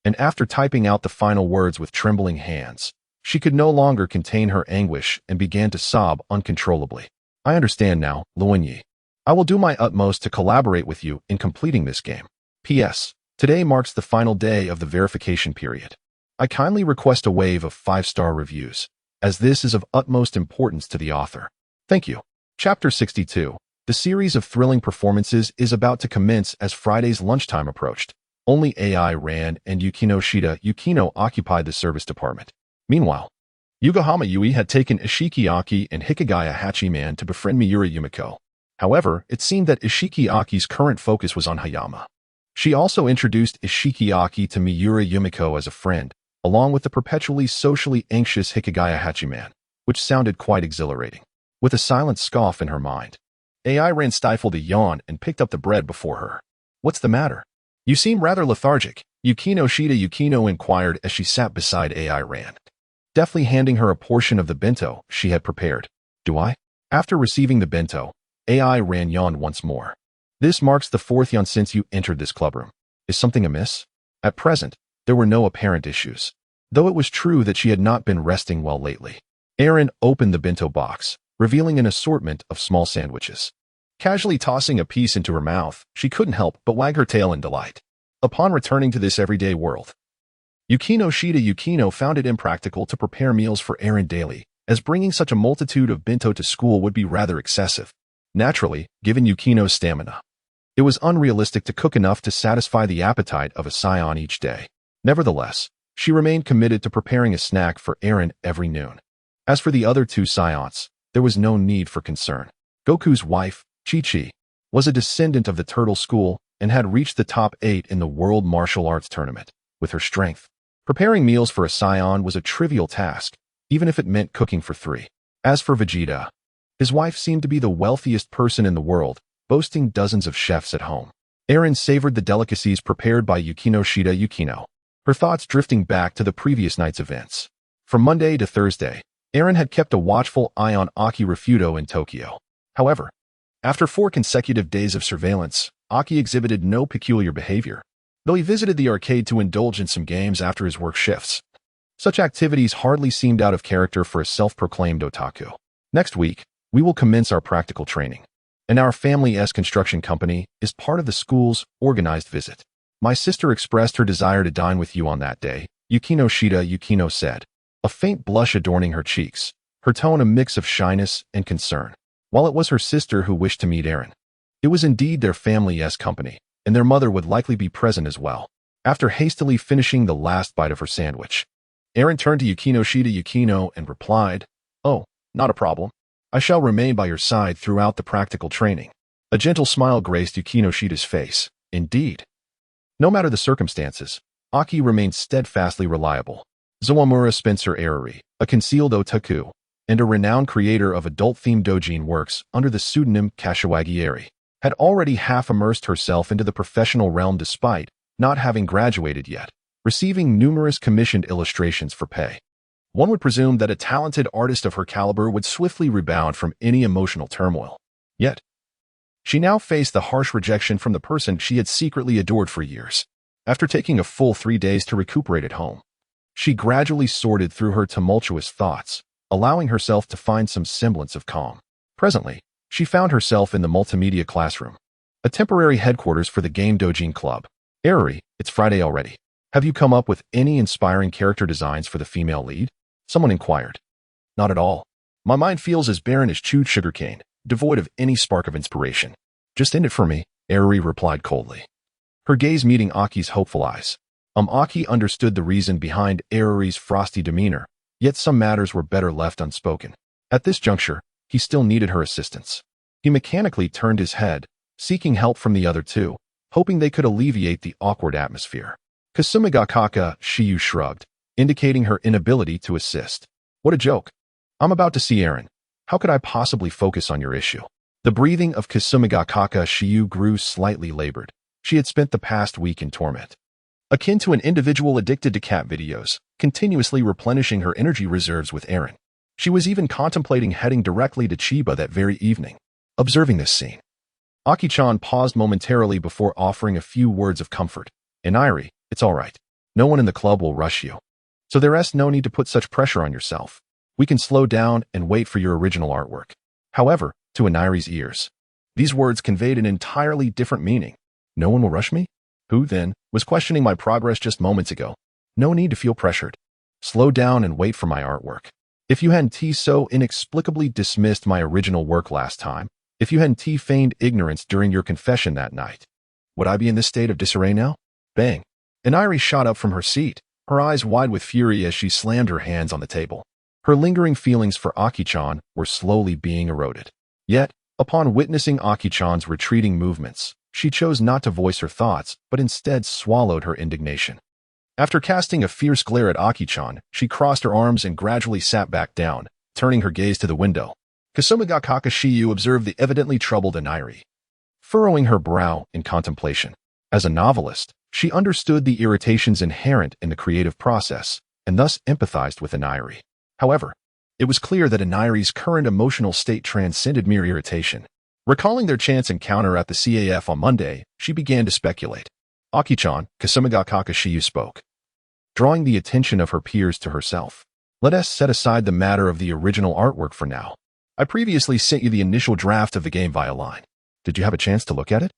And after typing out the final words with trembling hands, she could no longer contain her anguish and began to sob uncontrollably. I understand now, Luan Yi. I will do my utmost to collaborate with you in completing this game. P.S. Today marks the final day of the verification period. I kindly request a wave of 5-star reviews, as this is of utmost importance to the author. Thank you. Chapter 62. The series of thrilling performances is about to commence as Friday's lunchtime approached. Only AI Ran and Yukino occupied the service department. Meanwhile, Yokohama Yui had taken Ishikiaki and Hikigaya Hachiman to befriend Miura Yumiko. However, it seemed that Ishikiaki's current focus was on Hayama. She also introduced Ishikiaki to Miura Yumiko as a friend, along with the perpetually socially anxious Hikigaya Hachiman, which sounded quite exhilarating. With a silent scoff in her mind, AI Ran stifled a yawn and picked up the bread before her. What's the matter? You seem rather lethargic, Yukino inquired as she sat beside AI Ran, deftly handing her a portion of the bento she had prepared. Do I? After receiving the bento, AI Ran yawned once more. This marks the 4th yawn since you entered this clubroom. Is something amiss? At present, there were no apparent issues, though it was true that she had not been resting well lately. Erin opened the bento box, revealing an assortment of small sandwiches. Casually tossing a piece into her mouth, she couldn't help but wag her tail in delight. Upon returning to this everyday world, Yukino found it impractical to prepare meals for Erin daily, as bringing such a multitude of bento to school would be rather excessive. Naturally, given Yukino's stamina, it was unrealistic to cook enough to satisfy the appetite of a Saiyan each day. Nevertheless, she remained committed to preparing a snack for Erin every noon. As for the other 2 Saiyans, there was no need for concern. Goku's wife, Chi-Chi, was a descendant of the turtle school and had reached the top 8 in the World Martial Arts Tournament. With her strength, preparing meals for a Saiyan was a trivial task, even if it meant cooking for 3. As for Vegeta, his wife seemed to be the wealthiest person in the world, boasting dozens of chefs at home. Eren savored the delicacies prepared by Yukino, her thoughts drifting back to the previous night's events. From Monday to Thursday, Eren had kept a watchful eye on Aki Refuto in Tokyo. However, after 4 consecutive days of surveillance, Aki exhibited no peculiar behavior, though he visited the arcade to indulge in some games after his work shifts. Such activities hardly seemed out of character for a self-proclaimed otaku. Next week, we will commence our practical training, and our family's construction company is part of the school's organized visit. My sister expressed her desire to dine with you on that day, Yukino said, a faint blush adorning her cheeks, her tone a mix of shyness and concern. While it was her sister who wished to meet Eren, it was indeed their family's company, and their mother would likely be present as well. After hastily finishing the last bite of her sandwich, Eren turned to Yukino and replied, "Oh, not a problem. I shall remain by your side throughout the practical training." A gentle smile graced Yukino's face. Indeed. No matter the circumstances, Aki remained steadfastly reliable. Zawamura Spencer Arari, a concealed otaku, and a renowned creator of adult-themed doujin works under the pseudonym Kashiwagi, had already half-immersed herself into the professional realm despite not having graduated yet, receiving numerous commissioned illustrations for pay. One would presume that a talented artist of her caliber would swiftly rebound from any emotional turmoil. Yet, she now faced the harsh rejection from the person she had secretly adored for years. After taking a full 3 days to recuperate at home, she gradually sorted through her tumultuous thoughts, allowing herself to find some semblance of calm. Presently, she found herself in the multimedia classroom, a temporary headquarters for the Game Doujin Club. Arari, it's Friday already. Have you come up with any inspiring character designs for the female lead? Someone inquired. Not at all. My mind feels as barren as chewed sugarcane, devoid of any spark of inspiration. Just end it for me, Arari replied coldly, her gaze meeting Aki's hopeful eyes. Aki understood the reason behind Arari's frosty demeanor, yet some matters were better left unspoken. At this juncture, he still needed her assistance. He mechanically turned his head, seeking help from the other two, hoping they could alleviate the awkward atmosphere. Kasumigakaka Shiyu shrugged, indicating her inability to assist. What a joke. I'm about to see Eren. How could I possibly focus on your issue? The breathing of Kasumigakaka Shiyu grew slightly labored. She had spent the past week in torment, akin to an individual addicted to cat videos, continuously replenishing her energy reserves with Eren. She was even contemplating heading directly to Chiba that very evening. Observing this scene, Aki-chan paused momentarily before offering a few words of comfort. Inairi, it's all right. No one in the club will rush you, so there's no need to put such pressure on yourself. We can slow down and wait for your original artwork. However, to Inairi's ears, these words conveyed an entirely different meaning. No one will rush me? Who, then, was questioning my progress just moments ago? No need to feel pressured. Slow down and wait for my artwork. If you hadn't so inexplicably dismissed my original work last time, if you hadn't feigned ignorance during your confession that night, would I be in this state of disarray now? Bang. Inairi shot up from her seat, her eyes wide with fury as she slammed her hands on the table. Her lingering feelings for Aki-chan were slowly being eroded. Yet, upon witnessing Aki-chan's retreating movements, she chose not to voice her thoughts, but instead swallowed her indignation. After casting a fierce glare at Aki-chan, she crossed her arms and gradually sat back down, turning her gaze to the window. Kasumigakaka Shiyu observed the evidently troubled Inairi, furrowing her brow in contemplation. As a novelist, she understood the irritations inherent in the creative process, and thus empathized with Inairi. However, it was clear that Inairi's current emotional state transcended mere irritation. Recalling their chance encounter at the CAF on Monday, she began to speculate. Aki-chan, Kasumigakaka Shiyu spoke, drawing the attention of her peers to herself. Let us set aside the matter of the original artwork for now. I previously sent you the initial draft of the game via line. Did you have a chance to look at it?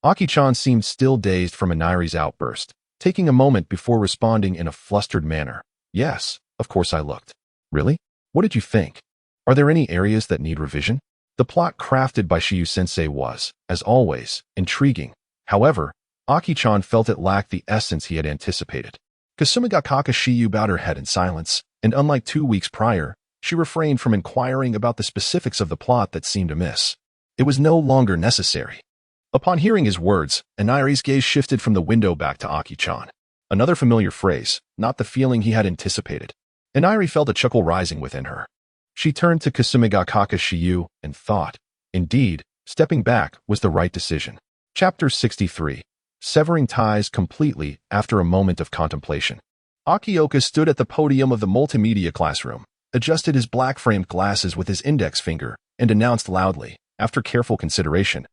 Aki-chan seemed still dazed from Inairi's outburst, taking a moment before responding in a flustered manner. Yes, of course I looked. Really? What did you think? Are there any areas that need revision? The plot crafted by Shiyu-sensei was, as always, intriguing. However, Aki-chan felt it lacked the essence he had anticipated. Kasumigakaka Shiyu bowed her head in silence, and unlike 2 weeks prior, she refrained from inquiring about the specifics of the plot that seemed amiss. It was no longer necessary. Upon hearing his words, Inari's gaze shifted from the window back to Aki-chan. Another familiar phrase, not the feeling he had anticipated. Inari felt a chuckle rising within her. She turned to Kasumiga Kakashiyu and thought, indeed, stepping back was the right decision. Chapter 63. Severing ties completely after a moment of contemplation. Akioka stood at the podium of the multimedia classroom, adjusted his black-framed glasses with his index finger, and announced loudly, after careful consideration,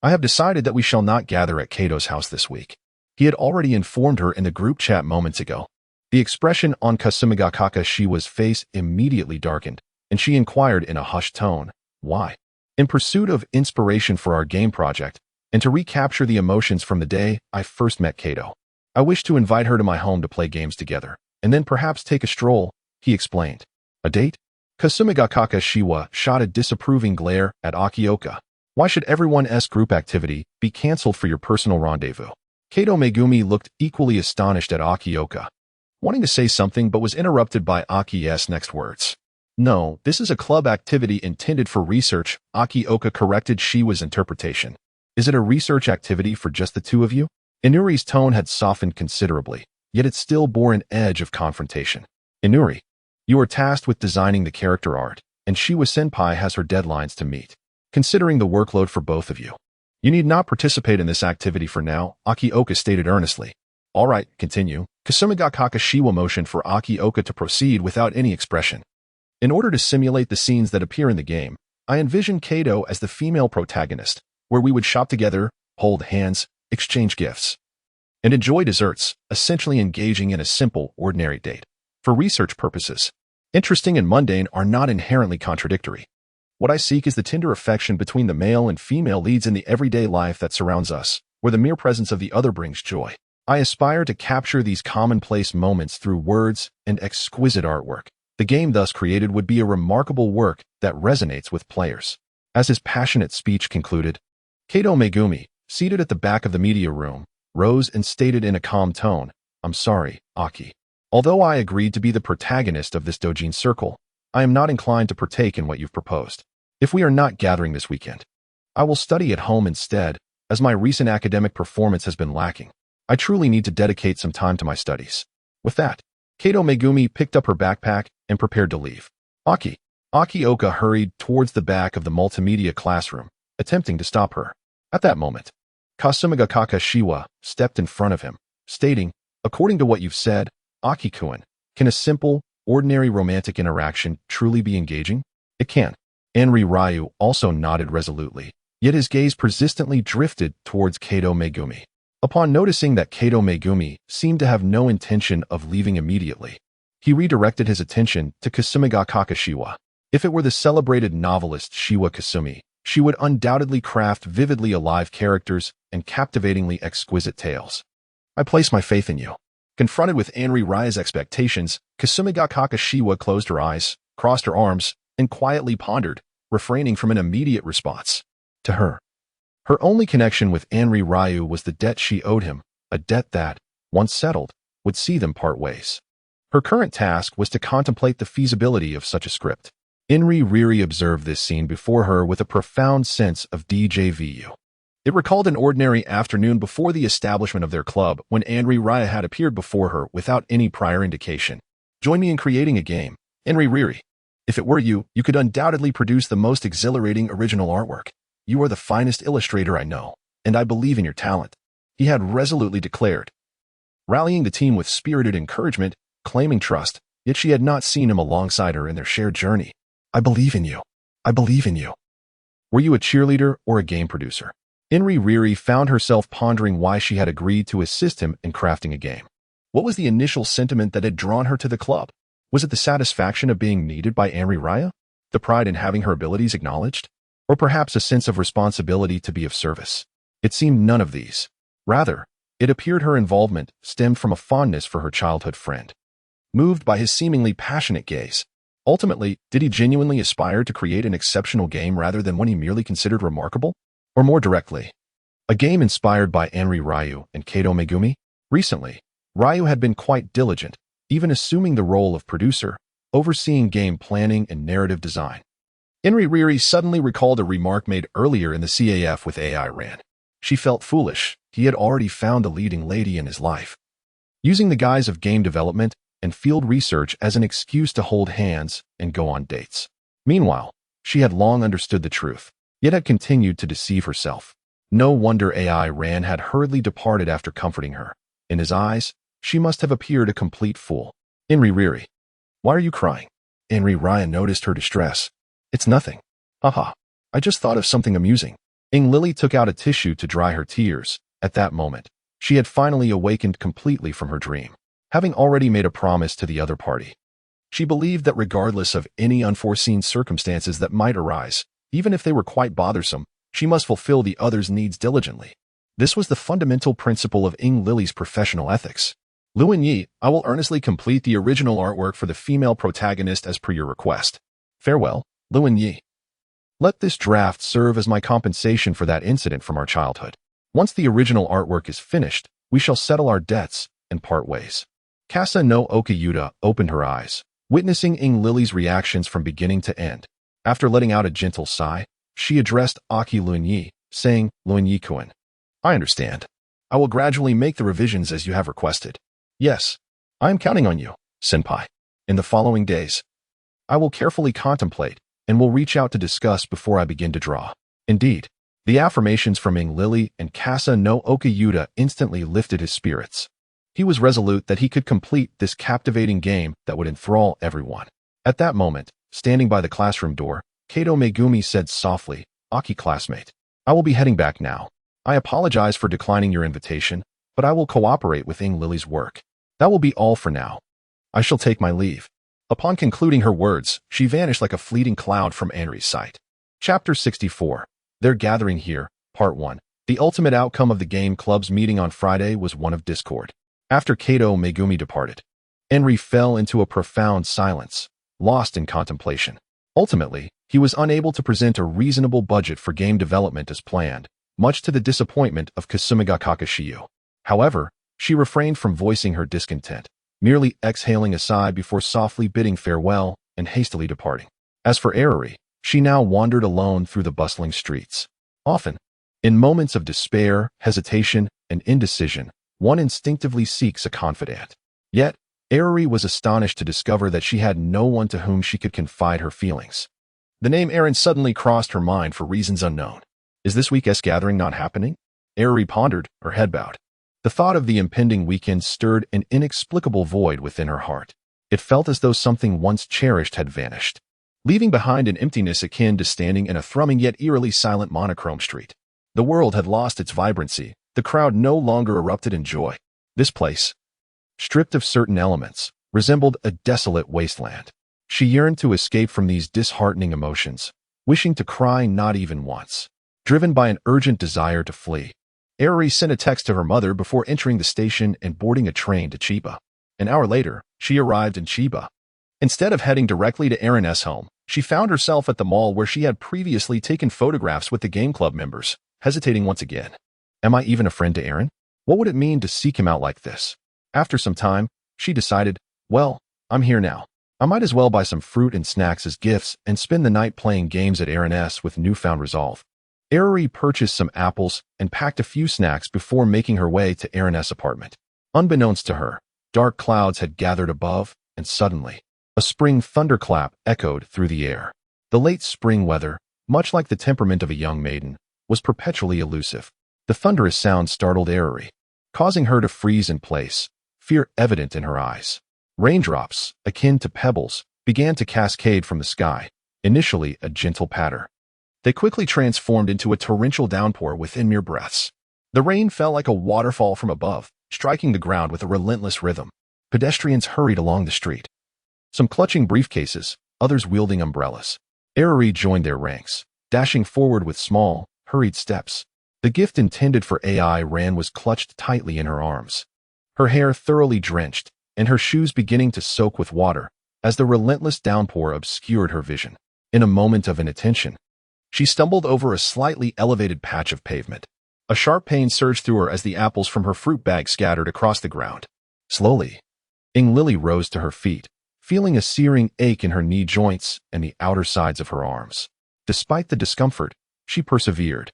I have decided that we shall not gather at Kato's house this week. He had already informed her in the group chat moments ago. The expression on Kasumiga Kakashiwa's face immediately darkened, and she inquired in a hushed tone, why? In pursuit of inspiration for our game project, and to recapture the emotions from the day I first met Kato. I wish to invite her to my home to play games together, and then perhaps take a stroll, he explained. A date? Kasumiga Kakashiwa shot a disapproving glare at Akioka. Why should everyone's group activity be cancelled for your personal rendezvous? Kato Megumi looked equally astonished at Akioka, wanting to say something but was interrupted by Aki's next words. No, this is a club activity intended for research, Akioka corrected Shiwa's interpretation. Is it a research activity for just the two of you? Inuri's tone had softened considerably, yet it still bore an edge of confrontation. Inuri, you are tasked with designing the character art, and Shiwa-senpai has her deadlines to meet. Considering the workload for both of you, you need not participate in this activity for now, Akioka stated earnestly. All right, continue. Kasumiga Kakashiwa motioned for Akioka to proceed without any expression. In order to simulate the scenes that appear in the game, I envision Kato as the female protagonist, where we would shop together, hold hands, exchange gifts, and enjoy desserts, essentially engaging in a simple, ordinary date. For research purposes, interesting and mundane are not inherently contradictory. What I seek is the tender affection between the male and female leads in the everyday life that surrounds us, where the mere presence of the other brings joy. I aspire to capture these commonplace moments through words and exquisite artwork. The game thus created would be a remarkable work that resonates with players. As his passionate speech concluded, Kato Megumi, seated at the back of the media room, rose and stated in a calm tone, I'm sorry, Aki. Although I agreed to be the protagonist of this doujin circle, I am not inclined to partake in what you've proposed. If we are not gathering this weekend, I will study at home instead, as my recent academic performance has been lacking. I truly need to dedicate some time to my studies. With that, Kato Megumi picked up her backpack and prepared to leave. Akioka hurried towards the back of the multimedia classroom, attempting to stop her. At that moment, Kasumiga Kakashiwa stepped in front of him, stating, according to what you've said, Aki-kun, can a simple, ordinary romantic interaction truly be engaging? It can. Anri Ryu also nodded resolutely, yet his gaze persistently drifted towards Kato Megumi. Upon noticing that Kato Megumi seemed to have no intention of leaving immediately, he redirected his attention to Kasumiga Kakashiwa. If it were the celebrated novelist Shiwa Kasumi, she would undoubtedly craft vividly alive characters and captivatingly exquisite tales. I place my faith in you. Confronted with Anri Ryu's expectations, Kasumiga Kakashiwa closed her eyes, crossed her arms, and quietly pondered, refraining from an immediate response. To her, her only connection with Anri Ryu was the debt she owed him, a debt that, once settled, would see them part ways. Her current task was to contemplate the feasibility of such a script. Anri Riri observed this scene before her with a profound sense of déjà vu. It recalled an ordinary afternoon before the establishment of their club when Anri Ryu had appeared before her without any prior indication. Join me in creating a game, Anri Riri. If it were you, you could undoubtedly produce the most exhilarating original artwork. You are the finest illustrator I know, and I believe in your talent, he had resolutely declared, rallying the team with spirited encouragement, claiming trust, yet she had not seen him alongside her in their shared journey. I believe in you. I believe in you. Were you a cheerleader or a game producer? Anri Riri found herself pondering why she had agreed to assist him in crafting a game. What was the initial sentiment that had drawn her to the club? Was it the satisfaction of being needed by Anri Ryu? The pride in having her abilities acknowledged? Or perhaps a sense of responsibility to be of service? It seemed none of these. Rather, it appeared her involvement stemmed from a fondness for her childhood friend. Moved by his seemingly passionate gaze, ultimately, did he genuinely aspire to create an exceptional game rather than one he merely considered remarkable? Or more directly, a game inspired by Anri Ryu and Kato Megumi? Recently, Ryu had been quite diligent, even assuming the role of producer, overseeing game planning and narrative design. Riri suddenly recalled a remark made earlier in the CAF with AI Ran. She felt foolish. He had already found a leading lady in his life. Using the guise of game development and field research as an excuse to hold hands and go on dates. Meanwhile, she had long understood the truth, yet had continued to deceive herself. No wonder AI Ran had hurriedly departed after comforting her. In his eyes, she must have appeared a complete fool. Riri, why are you crying? Ryan noticed her distress. It's nothing. Haha. I just thought of something amusing. Lily took out a tissue to dry her tears. At that moment, she had finally awakened completely from her dream, having already made a promise to the other party. She believed that regardless of any unforeseen circumstances that might arise, even if they were quite bothersome, she must fulfill the other's needs diligently. This was the fundamental principle of Lily's professional ethics. Luan Yi, I will earnestly complete the original artwork for the female protagonist as per your request. Farewell, Luan Yi. Let this draft serve as my compensation for that incident from our childhood. Once the original artwork is finished, we shall settle our debts and part ways. Kasa no Okayuta opened her eyes, witnessing Lily's reactions from beginning to end. After letting out a gentle sigh, she addressed Aki Luanyi, saying, Luanyi-kun, I understand. I will gradually make the revisions as you have requested. Yes, I am counting on you, senpai. In the following days, I will carefully contemplate and will reach out to discuss before I begin to draw. Indeed, the affirmations from Lily and Kasa no Okayuta instantly lifted his spirits. He was resolute that he could complete this captivating game that would enthrall everyone. At that moment, standing by the classroom door, Kato Megumi said softly, Aki classmate, I will be heading back now. I apologize for declining your invitation, but I will cooperate with Lily's work. That will be all for now. I shall take my leave. Upon concluding her words, she vanished like a fleeting cloud from Anri's sight. Chapter 64. Their Gathering Here, Part 1. The ultimate outcome of the game club's meeting on Friday was one of discord. After Kato Megumi departed, Anri fell into a profound silence, lost in contemplation. Ultimately, he was unable to present a reasonable budget for game development as planned, much to the disappointment of Kasumiga Kakashiyu. However, she refrained from voicing her discontent, merely exhaling a sigh before softly bidding farewell and hastily departing. As for Arari, she now wandered alone through the bustling streets. Often, in moments of despair, hesitation, and indecision, one instinctively seeks a confidant. Yet, Arari was astonished to discover that she had no one to whom she could confide her feelings. The name Aaron suddenly crossed her mind for reasons unknown. Is this week's gathering not happening? Arari pondered, her head bowed. The thought of the impending weekend stirred an inexplicable void within her heart. It felt as though something once cherished had vanished, leaving behind an emptiness akin to standing in a thrumming yet eerily silent monochrome street. The world had lost its vibrancy. The crowd no longer erupted in joy. This place, stripped of certain elements, resembled a desolate wasteland. She yearned to escape from these disheartening emotions, wishing to cry not even once. Driven by an urgent desire to flee, Arari sent a text to her mother before entering the station and boarding a train to Chiba. An hour later, she arrived in Chiba. Instead of heading directly to Aaron's home, she found herself at the mall where she had previously taken photographs with the game club members, hesitating once again. Am I even a friend to Aaron? What would it mean to seek him out like this? After some time, she decided, well, I'm here now. I might as well buy some fruit and snacks as gifts and spend the night playing games at Aaron's with newfound resolve. Arari purchased some apples and packed a few snacks before making her way to Aaron's apartment. Unbeknownst to her, dark clouds had gathered above, and suddenly, a spring thunderclap echoed through the air. The late spring weather, much like the temperament of a young maiden, was perpetually elusive. The thunderous sound startled Arari, causing her to freeze in place, fear evident in her eyes. Raindrops, akin to pebbles, began to cascade from the sky, initially a gentle patter. They quickly transformed into a torrential downpour within mere breaths. The rain fell like a waterfall from above, striking the ground with a relentless rhythm. Pedestrians hurried along the street, some clutching briefcases, others wielding umbrellas. Arari joined their ranks, dashing forward with small, hurried steps. The gift intended for AI Ran was clutched tightly in her arms, her hair thoroughly drenched, and her shoes beginning to soak with water, as the relentless downpour obscured her vision. In a moment of inattention, she stumbled over a slightly elevated patch of pavement. A sharp pain surged through her as the apples from her fruit bag scattered across the ground. Slowly, Lily rose to her feet, feeling a searing ache in her knee joints and the outer sides of her arms. Despite the discomfort, she persevered,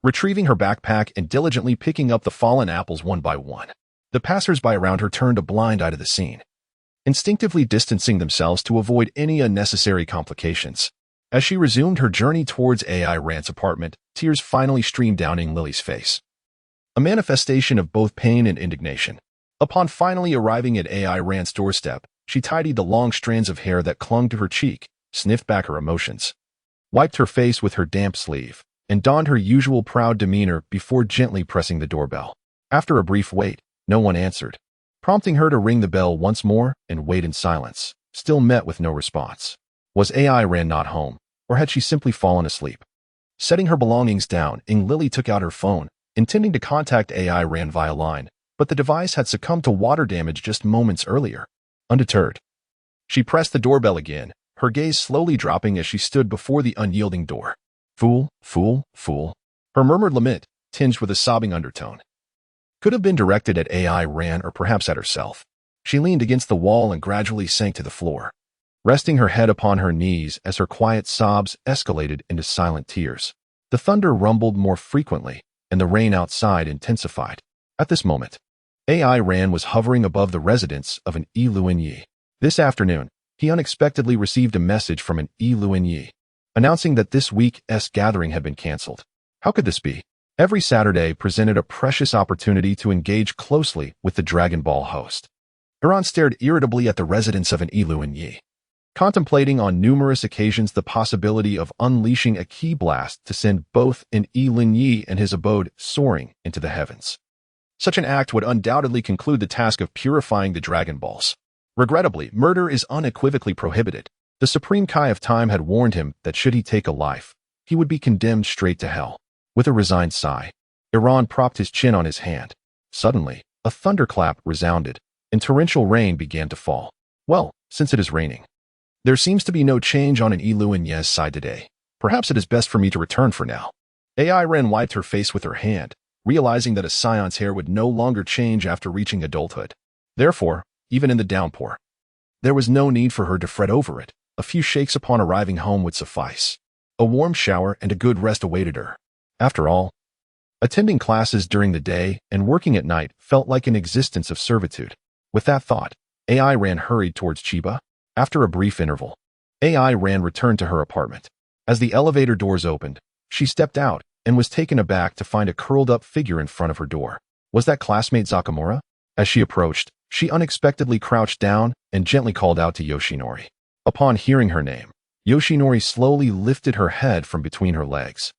retrieving her backpack and diligently picking up the fallen apples one by one. The passers-by around her turned a blind eye to the scene, instinctively distancing themselves to avoid any unnecessary complications. As she resumed her journey towards AI Rand's apartment, tears finally streamed down Lily's face, a manifestation of both pain and indignation. Upon finally arriving at AI Rand's doorstep, she tidied the long strands of hair that clung to her cheek, sniffed back her emotions, wiped her face with her damp sleeve, and donned her usual proud demeanor before gently pressing the doorbell. After a brief wait, no one answered, prompting her to ring the bell once more and wait in silence, still met with no response. Was AI Rand not home, or had she simply fallen asleep? Setting her belongings down, Lily took out her phone, intending to contact AI Rand via line, but the device had succumbed to water damage just moments earlier. Undeterred, she pressed the doorbell again, her gaze slowly dropping as she stood before the unyielding door. Fool, fool, fool. Her murmured lament, tinged with a sobbing undertone, could have been directed at AI Rand or perhaps at herself. She leaned against the wall and gradually sank to the floor, resting her head upon her knees as her quiet sobs escalated into silent tears. The thunder rumbled more frequently, and the rain outside intensified. At this moment, AI Rand was hovering above the residence of an Yi. This afternoon, he unexpectedly received a message from an Yi, announcing that this week's gathering had been cancelled. How could this be? Every Saturday presented a precious opportunity to engage closely with the Dragon Ball host. Iran stared irritably at the residence of an Yi, contemplating on numerous occasions the possibility of unleashing a ki blast to send both an Yi and his abode soaring into the heavens. Such an act would undoubtedly conclude the task of purifying the Dragon Balls. Regrettably, murder is unequivocally prohibited. The Supreme Kai of Time had warned him that should he take a life, he would be condemned straight to hell. With a resigned sigh, Iran propped his chin on his hand. Suddenly, a thunderclap resounded, and torrential rain began to fall. Well, since it is raining, there seems to be no change on an Yi's side today. Perhaps it is best for me to return for now. AI Ren wiped her face with her hand, realizing that a Saiyan's hair would no longer change after reaching adulthood. Therefore, even in the downpour, there was no need for her to fret over it. A few shakes upon arriving home would suffice. A warm shower and a good rest awaited her. After all, attending classes during the day and working at night felt like an existence of servitude. With that thought, AI Ran hurried towards Chiba. After a brief interval, AI Ran returned to her apartment. As the elevator doors opened, she stepped out and was taken aback to find a curled-up figure in front of her door. Was that classmate Zakamura? As she approached, she unexpectedly crouched down and gently called out to Yoshinori. Upon hearing her name, Yoshinori slowly lifted her head from between her legs,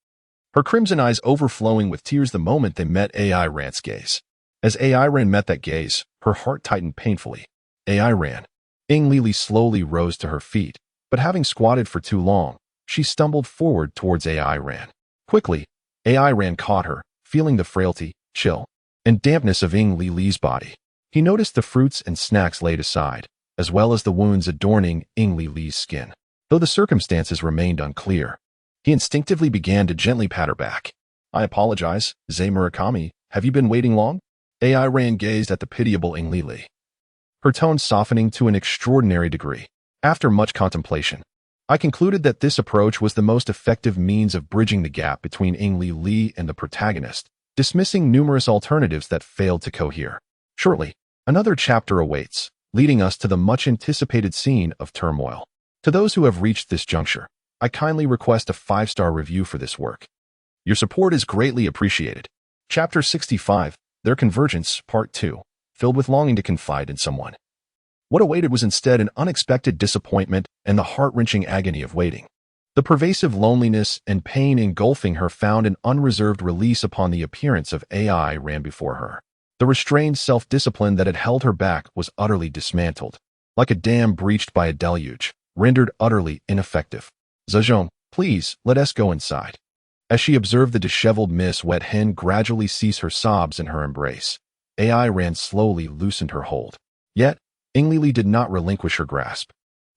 her crimson eyes overflowing with tears the moment they met AI Ran's gaze. As AI Ran met that gaze, her heart tightened painfully. AI Ran. Lily slowly rose to her feet, but having squatted for too long, she stumbled forward towards AI Ran. Quickly, AI Ran caught her, feeling the frailty, chill, and dampness of Lily's body. He noticed the fruits and snacks laid aside, as well as the wounds adorning Lily's skin. Though the circumstances remained unclear, he instinctively began to gently pat her back. I apologize, Zay Murakami, have you been waiting long? AI Ran gazed at the pitiable Lily, her tone softening to an extraordinary degree. After much contemplation, I concluded that this approach was the most effective means of bridging the gap between Lily and the protagonist, dismissing numerous alternatives that failed to cohere. Shortly, another chapter awaits, leading us to the much-anticipated scene of turmoil. To those who have reached this juncture, I kindly request a 5-star review for this work. Your support is greatly appreciated. Chapter 65, Their Convergence, Part 2, filled with longing to confide in someone. What awaited was instead an unexpected disappointment and the heart-wrenching agony of waiting. The pervasive loneliness and pain engulfing her found an unreserved release upon the appearance of AI Ran before her. The restrained self-discipline that had held her back was utterly dismantled, like a dam breached by a deluge, rendered utterly ineffective. Zhejiang, please, let us go inside. As she observed the disheveled Miss Wet Hen gradually cease her sobs in her embrace, AI Ran slowly loosened her hold. Yet, Lily did not relinquish her grasp.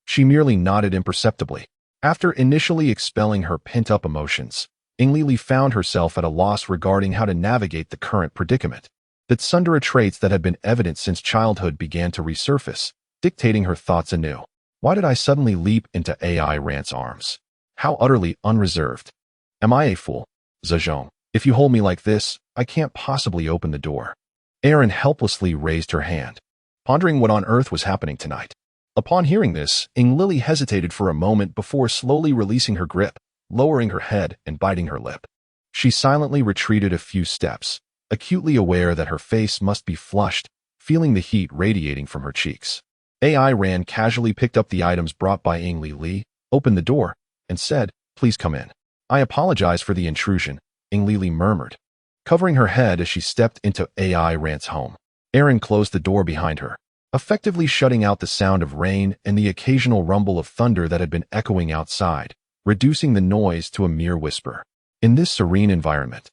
She merely nodded imperceptibly. After initially expelling her pent-up emotions, Lily found herself at a loss regarding how to navigate the current predicament. The tsundere traits that had been evident since childhood began to resurface, dictating her thoughts anew. Why did I suddenly leap into AI Rant's arms? How utterly unreserved. Am I a fool? Zhejiang, if you hold me like this, I can't possibly open the door. Erin helplessly raised her hand, pondering what on earth was happening tonight. Upon hearing this, Lily hesitated for a moment before slowly releasing her grip, lowering her head and biting her lip. She silently retreated a few steps, acutely aware that her face must be flushed, feeling the heat radiating from her cheeks. AI Ran casually picked up the items brought by Li, opened the door, and said, "Please come in." "I apologize for the intrusion," Li murmured, covering her head as she stepped into AI Rant's home. Erin closed the door behind her, effectively shutting out the sound of rain and the occasional rumble of thunder that had been echoing outside, reducing the noise to a mere whisper. In this serene environment,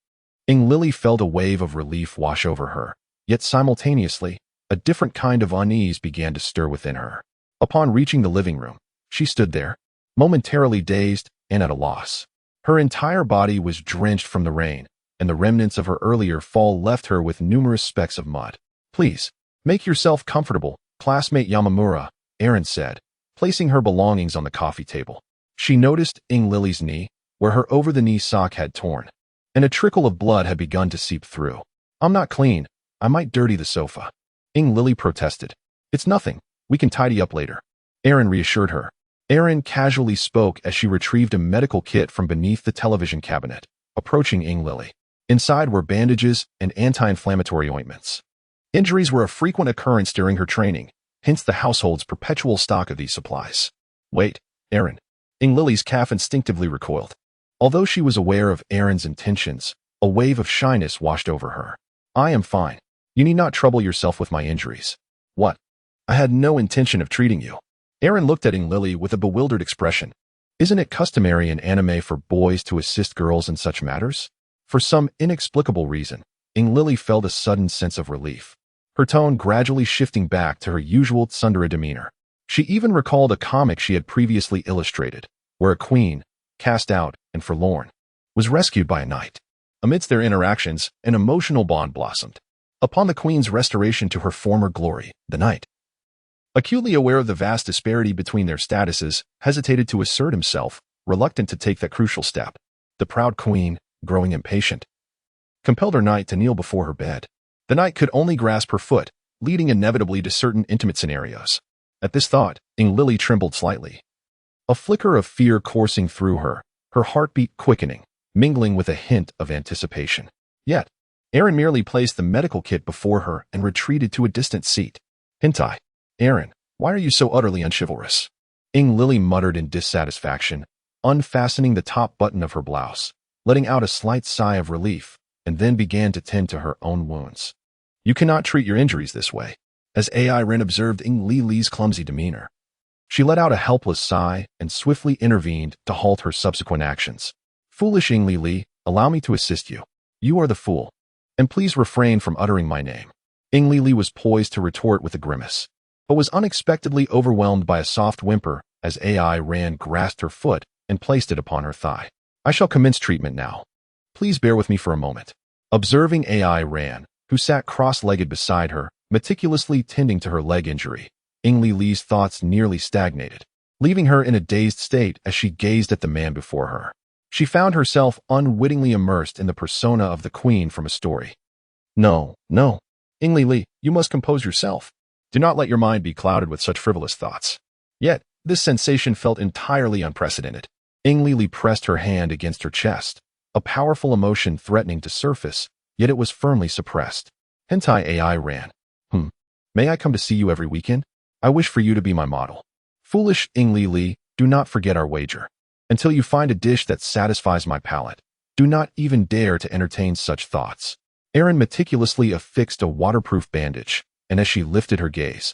Lily felt a wave of relief wash over her, yet simultaneously, a different kind of unease began to stir within her. Upon reaching the living room, she stood there, momentarily dazed and at a loss. Her entire body was drenched from the rain, and the remnants of her earlier fall left her with numerous specks of mud. "Please, make yourself comfortable, classmate Yamamura," Erin said, placing her belongings on the coffee table. She noticed Lily's knee, where her over-the-knee sock had torn, and a trickle of blood had begun to seep through. "I'm not clean. I might dirty the sofa," Lily protested. "It's nothing. We can tidy up later," Erin reassured her. Erin casually spoke as she retrieved a medical kit from beneath the television cabinet, approaching Lily. Inside were bandages and anti-inflammatory ointments. Injuries were a frequent occurrence during her training, hence the household's perpetual stock of these supplies. "Wait, Erin." Lily's calf instinctively recoiled. Although she was aware of Erin's intentions, a wave of shyness washed over her. "I am fine. You need not trouble yourself with my injuries." "What? I had no intention of treating you." Erin looked at Lily with a bewildered expression. "Isn't it customary in anime for boys to assist girls in such matters?" For some inexplicable reason, Lily felt a sudden sense of relief, her tone gradually shifting back to her usual tsundere demeanor. She even recalled a comic she had previously illustrated, where a queen, cast out and forlorn, was rescued by a knight. Amidst their interactions, an emotional bond blossomed. Upon the queen's restoration to her former glory, the knight, acutely aware of the vast disparity between their statuses, hesitated to assert himself, reluctant to take that crucial step. The proud queen, growing impatient, compelled her knight to kneel before her bed. The knight could only grasp her foot, leading inevitably to certain intimate scenarios. At this thought, Lily trembled slightly, a flicker of fear coursing through her, her heartbeat quickening, mingling with a hint of anticipation. Yet, Erin merely placed the medical kit before her and retreated to a distant seat. "Hentai. Erin, why are you so utterly unchivalrous?" Lily muttered in dissatisfaction, unfastening the top button of her blouse, letting out a slight sigh of relief, and then began to tend to her own wounds. "You cannot treat your injuries this way," as AI Ren observed Li's clumsy demeanor. She let out a helpless sigh and swiftly intervened to halt her subsequent actions. "Foolish Li, allow me to assist you. You are the fool. And please refrain from uttering my name." Li was poised to retort with a grimace, but was unexpectedly overwhelmed by a soft whimper as AI Ran grasped her foot and placed it upon her thigh. "I shall commence treatment now. Please bear with me for a moment." Observing AI Ran, who sat cross-legged beside her, meticulously tending to her leg injury, Li's thoughts nearly stagnated, leaving her in a dazed state as she gazed at the man before her. She found herself unwittingly immersed in the persona of the queen from a story. "No, no. Li, you must compose yourself. Do not let your mind be clouded with such frivolous thoughts." Yet, this sensation felt entirely unprecedented. Li pressed her hand against her chest, a powerful emotion threatening to surface, yet it was firmly suppressed. "Hentai AI Ran. May I come to see you every weekend? I wish for you to be my model." "Foolish Li, do not forget our wager. Until you find a dish that satisfies my palate, do not even dare to entertain such thoughts." Erin meticulously affixed a waterproof bandage, and as she lifted her gaze,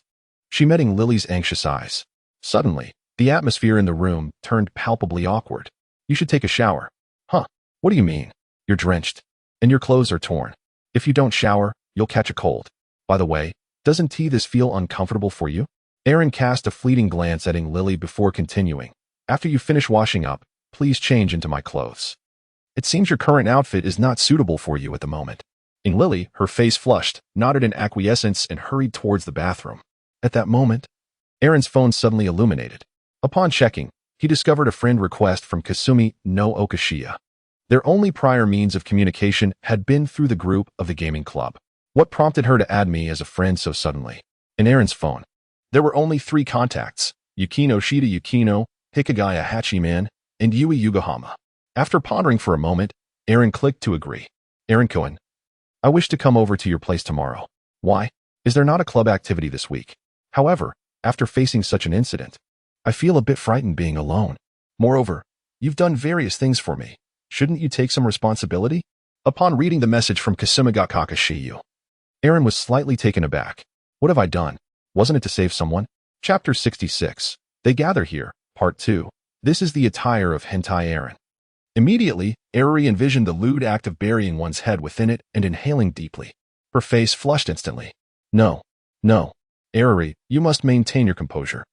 she met Lily's anxious eyes. Suddenly, the atmosphere in the room turned palpably awkward. "You should take a shower." "Huh? What do you mean? You're drenched, and your clothes are torn. If you don't shower, you'll catch a cold. By the way, doesn't this feel uncomfortable for you?" Erin cast a fleeting glance at Lily before continuing. "After you finish washing up, please change into my clothes. It seems your current outfit is not suitable for you at the moment." Lily, her face flushed, nodded in acquiescence and hurried towards the bathroom. At that moment, Aaron's phone suddenly illuminated. Upon checking, he discovered a friend request from Kasumi no Okashiya. Their only prior means of communication had been through the group of the gaming club. What prompted her to add me as a friend so suddenly? In Aaron's phone, there were only 3 contacts: Yukino Shida Yukino, Hikagaya Hachiman, and Yui Yokohama. After pondering for a moment, Aaron clicked to agree. Aaron Cohen, I wish to come over to your place tomorrow. Why? Is there not a club activity this week? However, after facing such an incident, I feel a bit frightened being alone. Moreover, you've done various things for me. Shouldn't you take some responsibility? Upon reading the message from Kasumiga Kakashiyu, Aaron was slightly taken aback. What have I done? Wasn't it to save someone? Chapter 66. They Gather Here, Part 2. This is the attire of Hentai Aaron. Immediately, Aruri envisioned the lewd act of burying one's head within it and inhaling deeply. Her face flushed instantly. No. Aruri, you must maintain your composure.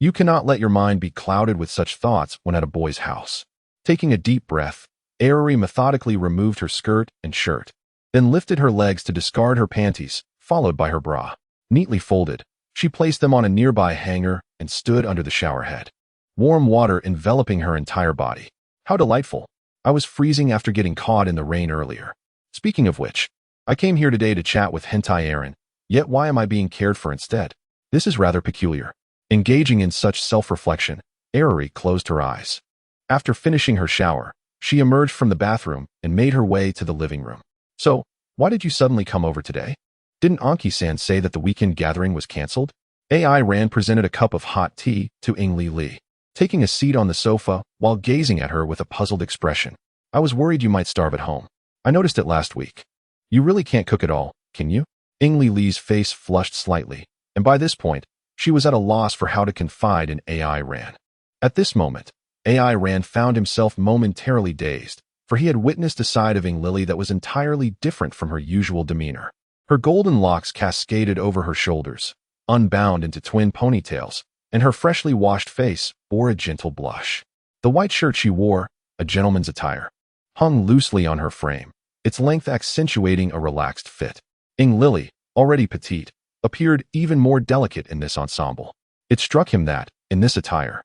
You cannot let your mind be clouded with such thoughts when at a boy's house. Taking a deep breath, Aruri methodically removed her skirt and shirt, then lifted her legs to discard her panties, followed by her bra. Neatly folded, she placed them on a nearby hanger and stood under the shower head. Warm water enveloping her entire body. How delightful. I was freezing after getting caught in the rain earlier. Speaking of which, I came here today to chat with Hentai Aaron, yet why am I being cared for instead? This is rather peculiar. Engaging in such self-reflection, Aruri closed her eyes. After finishing her shower, she emerged from the bathroom and made her way to the living room. So, why did you suddenly come over today? Didn't Anki-san say that the weekend gathering was cancelled? AI Ran presented a cup of hot tea to Ingli Li, taking a seat on the sofa while gazing at her with a puzzled expression. I was worried you might starve at home. I noticed it last week. You really can't cook at all, can you? Ingli Li's face flushed slightly, and by this point, she was at a loss for how to confide in AI Ran. At this moment, AI Ran found himself momentarily dazed, for he had witnessed a side of Ingli that was entirely different from her usual demeanor. Her golden locks cascaded over her shoulders, unbound into twin ponytails, and her freshly washed face bore a gentle blush. The white shirt she wore, a gentleman's attire, hung loosely on her frame, its length accentuating a relaxed fit. Ingli, already petite, appeared even more delicate in this ensemble. It struck him that, in this attire,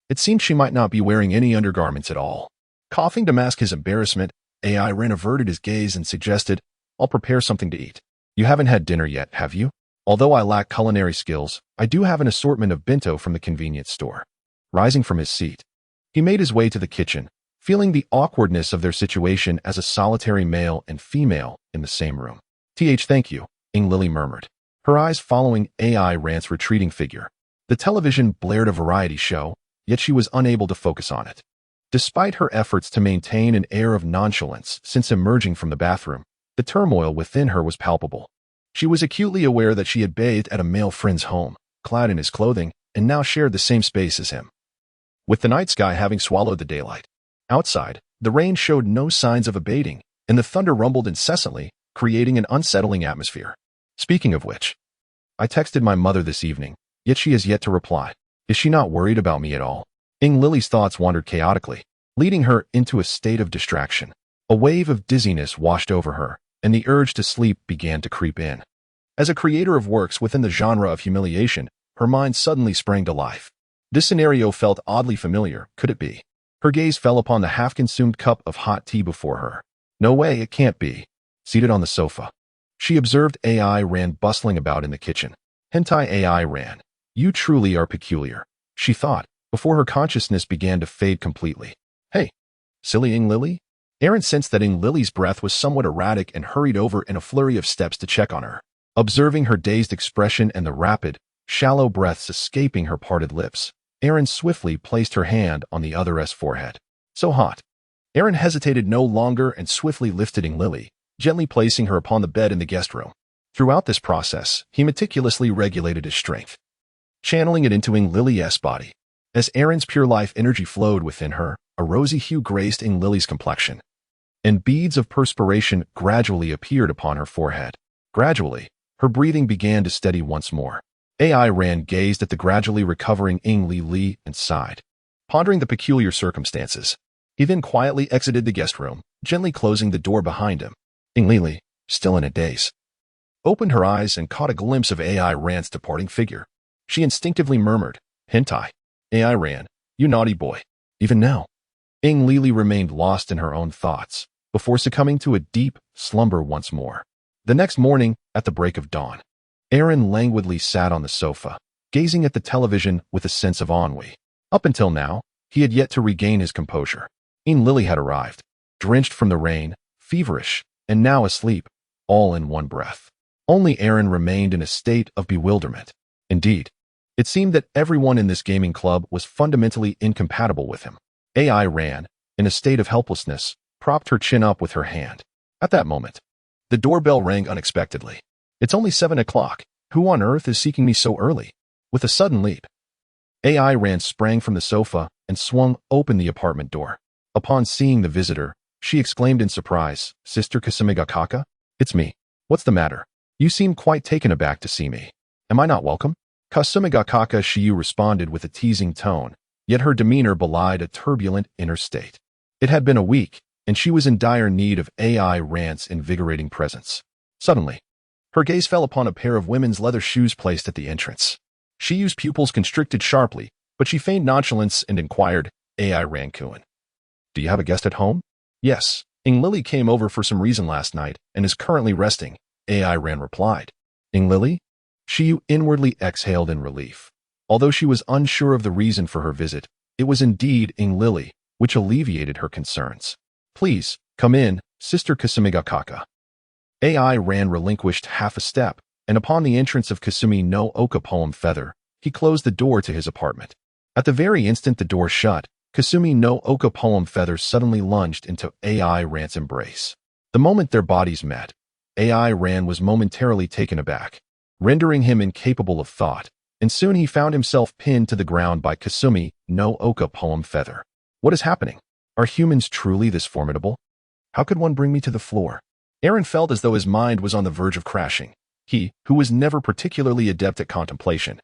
it seemed she might not be wearing any undergarments at all. Coughing to mask his embarrassment, AI Ren averted his gaze and suggested, I'll prepare something to eat. You haven't had dinner yet, have you? Although I lack culinary skills, I do have an assortment of bento from the convenience store. Rising from his seat, he made his way to the kitchen, feeling the awkwardness of their situation as a solitary male and female in the same room. Thank you, Ingli murmured, her eyes following AI Ran's retreating figure. The television blared a variety show, yet she was unable to focus on it. Despite her efforts to maintain an air of nonchalance since emerging from the bathroom, the turmoil within her was palpable. She was acutely aware that she had bathed at a male friend's home, clad in his clothing, and now shared the same space as him. With the night sky having swallowed the daylight, outside, the rain showed no signs of abating, and the thunder rumbled incessantly, creating an unsettling atmosphere. Speaking of which, I texted my mother this evening, yet she has yet to reply. Is she not worried about me at all? Lily's thoughts wandered chaotically, leading her into a state of distraction. A wave of dizziness washed over her, and the urge to sleep began to creep in. As a creator of works within the genre of humiliation, her mind suddenly sprang to life. This scenario felt oddly familiar, could it be? Her gaze fell upon the half-consumed cup of hot tea before her. No way, it can't be. Seated on the sofa, she observed AI Ran bustling about in the kitchen. Hentai AI Ran, you truly are peculiar, she thought, before her consciousness began to fade completely. Hey, silly Lily? Aaron sensed that Lily's breath was somewhat erratic and hurried over in a flurry of steps to check on her. Observing her dazed expression and the rapid, shallow breaths escaping her parted lips, Aaron swiftly placed her hand on the other's forehead. So hot. Aaron hesitated no longer and swiftly lifted Lily, gently placing her upon the bed in the guest room. Throughout this process, he meticulously regulated his strength, channeling it into Lily's body. As Aaron's pure life energy flowed within her, a rosy hue graced Lily's complexion, and beads of perspiration gradually appeared upon her forehead. Gradually, her breathing began to steady once more. AI Ran gazed at the gradually recovering Li and sighed, pondering the peculiar circumstances. He then quietly exited the guest room, gently closing the door behind him. Li, still in a daze, opened her eyes and caught a glimpse of AI Ran's departing figure. She instinctively murmured, "Hentai." AI ran, "You naughty boy." Even now, Lily remained lost in her own thoughts before succumbing to a deep slumber once more. The next morning, at the break of dawn, Aaron languidly sat on the sofa, gazing at the television with a sense of ennui. Up until now, he had yet to regain his composure. Lily had arrived, drenched from the rain, feverish, and now asleep, all in one breath. Only Aaron remained in a state of bewilderment. Indeed, it seemed that everyone in this gaming club was fundamentally incompatible with him. AI ran, in a state of helplessness, propped her chin up with her hand. At that moment, the doorbell rang unexpectedly. "It's only 7 o'clock. Who on earth is seeking me so early?" With a sudden leap, AI ran sprang from the sofa and swung open the apartment door. Upon seeing the visitor, she exclaimed in surprise, "Sister Kasumigakaka? It's me. What's the matter? You seem quite taken aback to see me. Am I not welcome?" Kasumigakaka Shiyu responded with a teasing tone, yet her demeanor belied a turbulent inner state. It had been a week, and she was in dire need of AI Rant's invigorating presence. Suddenly, her gaze fell upon a pair of women's leather shoes placed at the entrance. Shiyu's pupils constricted sharply, but she feigned nonchalance and inquired, "AI Rankun, do you have a guest at home?" "Yes. Lily came over for some reason last night and is currently resting," AI Ran replied. "Lily?" Shiyu inwardly exhaled in relief. Although she was unsure of the reason for her visit, it was indeed Lily, which alleviated her concerns. "Please, come in, Sister Kasumigakaka." AI Ran relinquished half a step, and upon the entrance of Kasumi no Oka Poem Feather, he closed the door to his apartment. At the very instant the door shut, Kasumi no Oka Poem Feather suddenly lunged into AI Ran's embrace. The moment their bodies met, AI Ran was momentarily taken aback, rendering him incapable of thought, and soon he found himself pinned to the ground by Kasumi no Oka Poem Feather. What is happening? Are humans truly this formidable? How could one bring me to the floor? Aaron felt as though his mind was on the verge of crashing. He, who was never particularly adept at contemplation,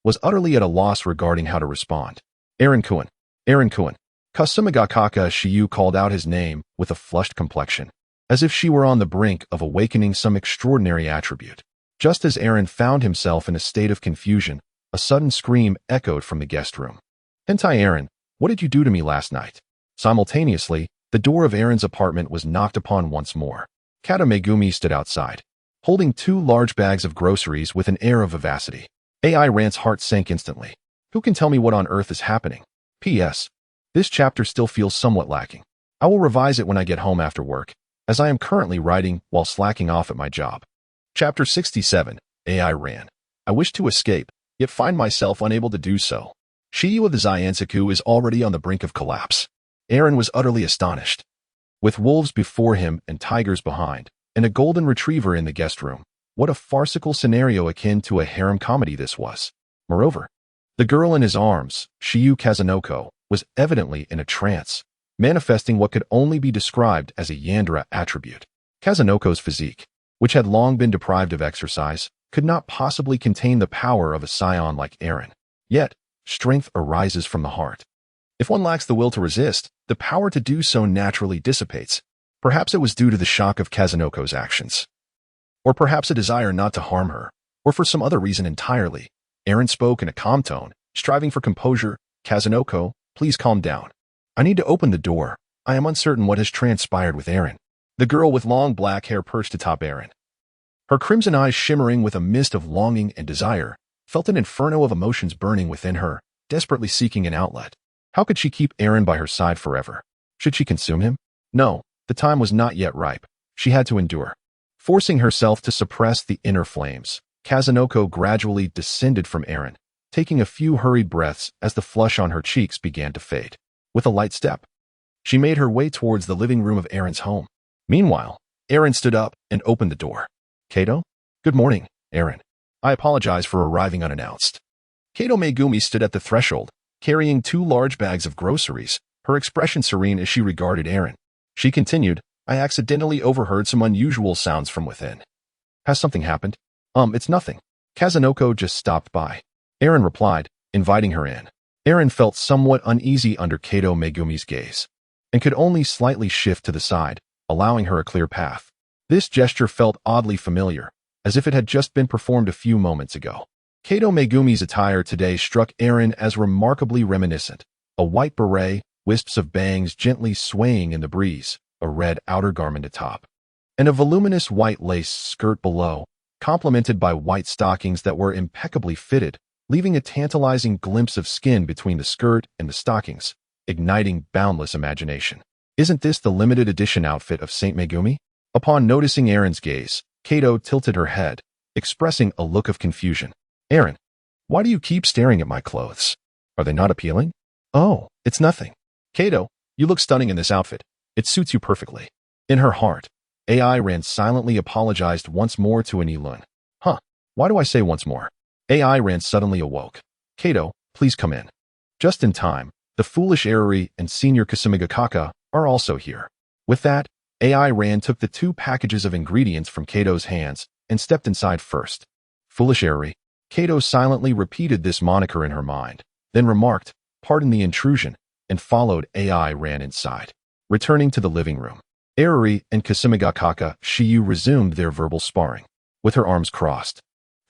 was utterly at a loss regarding how to respond. Aaron-kun, Aaron-kun. Kasumigakaka Shiyu called out his name with a flushed complexion, as if she were on the brink of awakening some extraordinary attribute. Just as Aaron found himself in a state of confusion, a sudden scream echoed from the guest room. "Hentai Aaron, what did you do to me last night?" Simultaneously, the door of Aaron's apartment was knocked upon once more. Kata Megumi stood outside, holding 2 large bags of groceries with an air of vivacity. AI Rant's heart sank instantly. Who can tell me what on earth is happening? P.S. This chapter still feels somewhat lacking. I will revise it when I get home after work, as I am currently writing while slacking off at my job. Chapter 67, AI Ran. I wish to escape, yet find myself unable to do so. Shiyu of the Zayansaku is already on the brink of collapse. Aaron was utterly astonished. With wolves before him and tigers behind, and a golden retriever in the guest room, what a farcical scenario akin to a harem comedy this was. Moreover, the girl in his arms, Shiyu Kazunoko, was evidently in a trance, manifesting what could only be described as a Yandere attribute. Kazunoko's physique, which had long been deprived of exercise, could not possibly contain the power of a Saiyan like Aaron. Yet, strength arises from the heart. If one lacks the will to resist, the power to do so naturally dissipates. Perhaps it was due to the shock of Kazunoko's actions. Or perhaps a desire not to harm her, or for some other reason entirely. Aaron spoke in a calm tone, striving for composure. "Kazunoko, please calm down. I need to open the door. I am uncertain what has transpired with Aaron." The girl with long black hair perched atop Aaron, her crimson eyes shimmering with a mist of longing and desire, felt an inferno of emotions burning within her, desperately seeking an outlet. How could she keep Aaron by her side forever? Should she consume him? No, the time was not yet ripe. She had to endure. Forcing herself to suppress the inner flames, Kazunoko gradually descended from Aaron, taking a few hurried breaths as the flush on her cheeks began to fade. With a light step, she made her way towards the living room of Aaron's home. Meanwhile, Aaron stood up and opened the door. "Kato? Good morning, Aaron. I apologize for arriving unannounced." Kato Megumi stood at the threshold, carrying 2 large bags of groceries, her expression serene as she regarded Aaron. She continued, "I accidentally overheard some unusual sounds from within." "Has something happened?" It's nothing. Kazunoko just stopped by," Aaron replied, inviting her in. Aaron felt somewhat uneasy under Kato Megumi's gaze, and could only slightly shift to the side, allowing her a clear path. This gesture felt oddly familiar, as if it had just been performed a few moments ago. Kato Megumi's attire today struck Aaron as remarkably reminiscent. A white beret, wisps of bangs gently swaying in the breeze, a red outer garment atop, and a voluminous white lace skirt below, complemented by white stockings that were impeccably fitted, leaving a tantalizing glimpse of skin between the skirt and the stockings, igniting boundless imagination. Isn't this the limited edition outfit of Saint Megumi? Upon noticing Aaron's gaze, Kato tilted her head, expressing a look of confusion. Aaron, why do you keep staring at my clothes? Are they not appealing? Oh, it's nothing. Kato, you look stunning in this outfit. It suits you perfectly. In her heart, AI Ran silently apologized once more to Anilun. Why do I say once more? AI Ran suddenly awoke. Kato, please come in. Just in time, the foolish Eruri and Senior Kasumigakaka are also here. With that, AI Ran took the 2 packages of ingredients from Kato's hands and stepped inside first. Foolish Eruri. Kato silently repeated this moniker in her mind, then remarked, "Pardon the intrusion," and followed AI Ran inside. Returning to the living room, Eruri and Kasumigakaka Shiyu resumed their verbal sparring, with her arms crossed.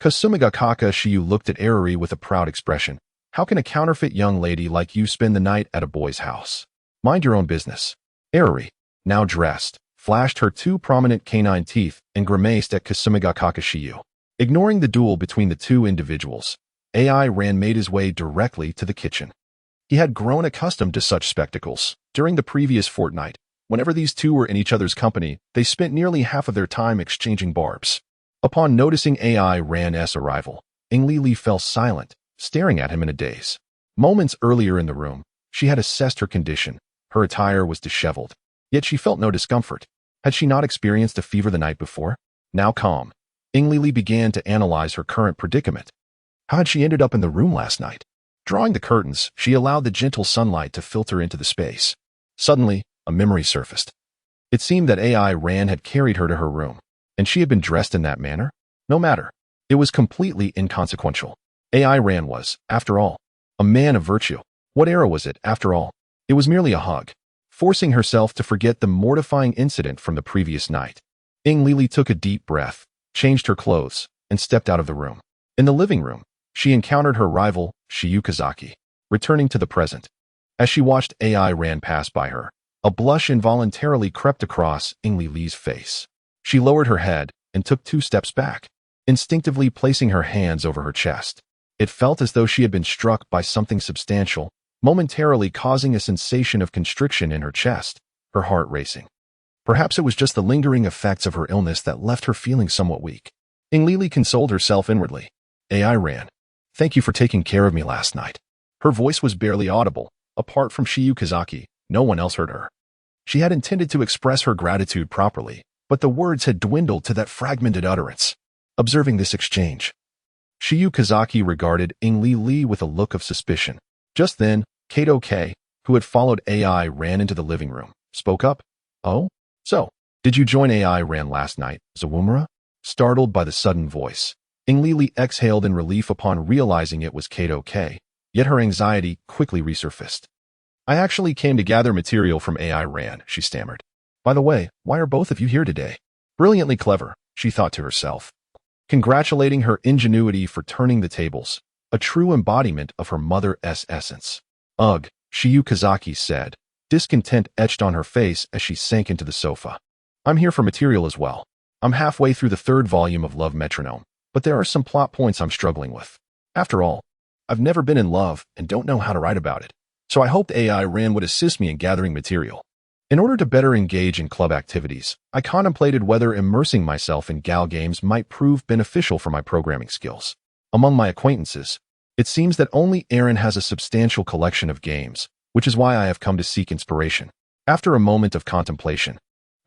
Kasumigakaka Shiyu looked at Eruri with a proud expression. How can a counterfeit young lady like you spend the night at a boy's house? Mind your own business. Eruri, now dressed, flashed her 2 prominent canine teeth and grimaced at Kasumigakaka Shiyu. Ignoring the duel between the 2 individuals, AI Ran made his way directly to the kitchen. He had grown accustomed to such spectacles. During the previous fortnight, whenever these 2 were in each other's company, they spent nearly half of their time exchanging barbs. Upon noticing AI Ran's arrival, Li fell silent, staring at him in a daze. Moments earlier in the room, she had assessed her condition. Her attire was disheveled, yet she felt no discomfort. Had she not experienced a fever the night before? Now calm, Li began to analyze her current predicament. How had she ended up in the room last night? Drawing the curtains, she allowed the gentle sunlight to filter into the space. Suddenly, a memory surfaced. It seemed that AI Ran had carried her to her room, and she had been dressed in that manner. No matter. It was completely inconsequential. AI Ran was, after all, a man of virtue. What era was it, after all? It was merely a hug. Forcing herself to forget the mortifying incident from the previous night, Li took a deep breath, changed her clothes, and stepped out of the room. In the living room, she encountered her rival, Shiyu Kazaki, returning to the present. As she watched AI Ran pass by her, a blush involuntarily crept across Li's face. She lowered her head and took 2 steps back, instinctively placing her hands over her chest. It felt as though she had been struck by something substantial, momentarily causing a sensation of constriction in her chest, her heart racing. Perhaps it was just the lingering effects of her illness that left her feeling somewhat weak. Li consoled herself inwardly. AI Ran, thank you for taking care of me last night. Her voice was barely audible. Apart from Shiyu Kazaki, no one else heard her. She had intended to express her gratitude properly, but the words had dwindled to that fragmented utterance. Observing this exchange, Shiyu Kazaki regarded Li with a look of suspicion. Just then, Kato K, who had followed AI Ran into the living room, spoke up. Oh? So, did you join AI Ran last night, Zawumura? Startled by the sudden voice, Li exhaled in relief upon realizing it was Kato K, yet her anxiety quickly resurfaced. I actually came to gather material from AI Ran, she stammered. By the way, why are both of you here today? Brilliantly clever, she thought to herself, congratulating her ingenuity for turning the tables, a true embodiment of her mother's essence. Ugh, Shiyu Kazaki said, discontent etched on her face as she sank into the sofa. I'm here for material as well. I'm halfway through the 3rd volume of Love Metronome, but there are some plot points I'm struggling with. After all, I've never been in love and don't know how to write about it, so I hoped AI Ran would assist me in gathering material. In order to better engage in club activities, I contemplated whether immersing myself in gal games might prove beneficial for my programming skills. Among my acquaintances, it seems that only Aaron has a substantial collection of games, which is why I have come to seek inspiration. After a moment of contemplation,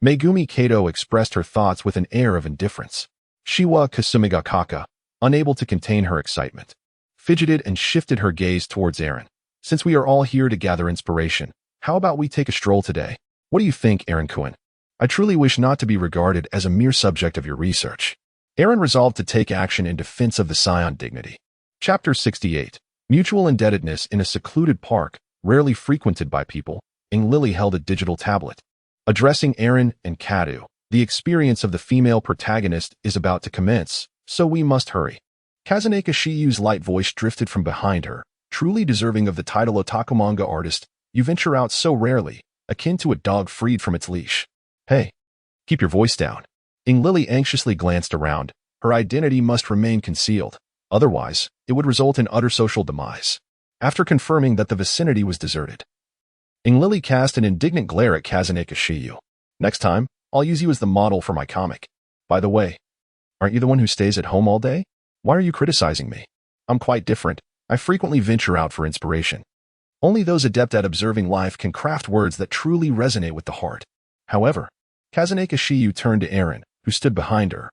Megumi Kato expressed her thoughts with an air of indifference. Shiwa Kasumigakaka, unable to contain her excitement, fidgeted and shifted her gaze towards Aaron. Since we are all here to gather inspiration, how about we take a stroll today? What do you think, Aaron-kun? I truly wish not to be regarded as a mere subject of your research. Aaron resolved to take action in defense of the Saiyan dignity. Chapter 68. Mutual indebtedness in a secluded park, rarely frequented by people, Lily held a digital tablet. Addressing Aaron and Kadu, the experience of the female protagonist is about to commence, so we must hurry. Kazunaka Shiyu's light voice drifted from behind her, truly deserving of the title otaku manga artist. You venture out so rarely, akin to a dog freed from its leash. Hey, keep your voice down. Lily anxiously glanced around. Her identity must remain concealed. Otherwise, it would result in utter social demise. After confirming that the vicinity was deserted, Lily cast an indignant glare at Kazunaka Shiyu. Next time, I'll use you as the model for my comic. By the way, aren't you the one who stays at home all day? Why are you criticizing me? I'm quite different. I frequently venture out for inspiration. Only those adept at observing life can craft words that truly resonate with the heart. However, Kazunaka Shiyu turned to Aaron, who stood behind her.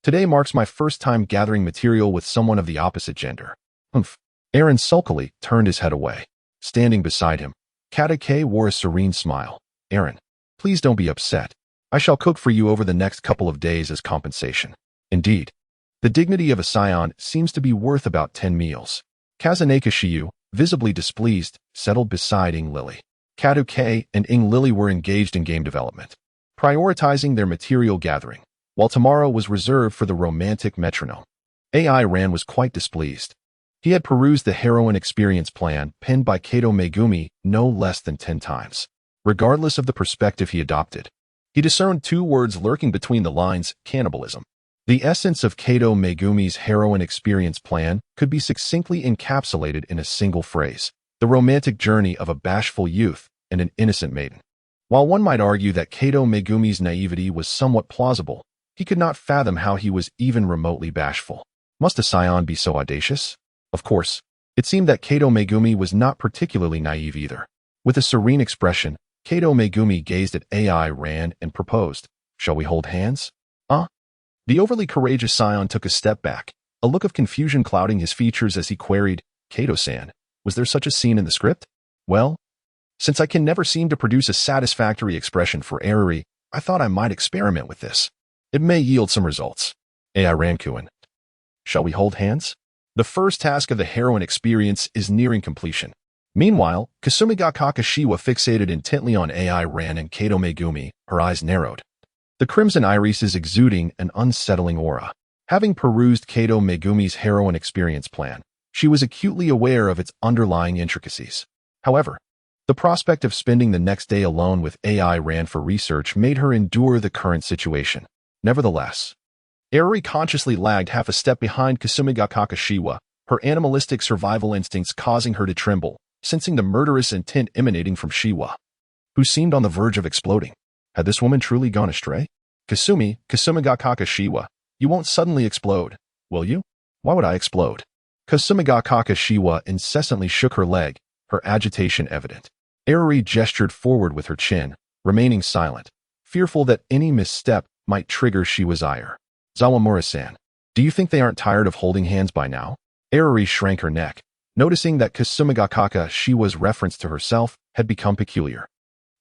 Today marks my first time gathering material with someone of the opposite gender. Humph. Aaron sulkily turned his head away. Standing beside him, Katake wore a serene smile. Aaron, please don't be upset. I shall cook for you over the next couple of days as compensation. Indeed, the dignity of a Saiyan seems to be worth about 10 meals. Kazunaka Shiyu, visibly displeased, settled beside Lily. Katake and Lily were engaged in game development, prioritizing their material gathering, while tomorrow was reserved for the romantic metronome. AI Ran was quite displeased. He had perused the heroine experience plan penned by Kato Megumi no less than 10 times. Regardless of the perspective he adopted, he discerned two words lurking between the lines: cannibalism. The essence of Kato Megumi's heroine experience plan could be succinctly encapsulated in a single phrase: the romantic journey of a bashful youth and an innocent maiden. While one might argue that Kato Megumi's naivety was somewhat plausible, he could not fathom how he was even remotely bashful. Must a Saiyan be so audacious? Of course, it seemed that Kato Megumi was not particularly naive either. With a serene expression, Kato Megumi gazed at AI Ran and proposed, "Shall we hold hands?" The overly courageous Saiyan took a step back, a look of confusion clouding his features as he queried, "Kato-san, was there such a scene in the script?" "Well, since I can never seem to produce a satisfactory expression for Eriri, I thought I might experiment with this. It may yield some results." AI Rankuin. Shall we hold hands? The first task of the heroine experience is nearing completion. Meanwhile, Kasumiga Kakashiwa fixated intently on AI Ran and Kato Megumi, her eyes narrowed. The crimson irises exuding an unsettling aura. Having perused Kato Megumi's heroine experience plan, she was acutely aware of its underlying intricacies. However, the prospect of spending the next day alone with AI Ran for research made her endure the current situation. Nevertheless, Eriri consciously lagged half a step behind Kasumiga Kakashiwa, her animalistic survival instincts causing her to tremble, sensing the murderous intent emanating from Shiwa, who seemed on the verge of exploding. Had this woman truly gone astray? Kasumiga Kakashiwa, you won't suddenly explode, will you? Why would I explode? Kasumiga Kakashiwa incessantly shook her leg, her agitation evident. Eriri gestured forward with her chin, remaining silent, fearful that any misstep might trigger Shiwa's ire. Zawamura-san, do you think they aren't tired of holding hands by now? Eriri shrank her neck, noticing that Kasumiga Kakashiwa's reference to herself had become peculiar.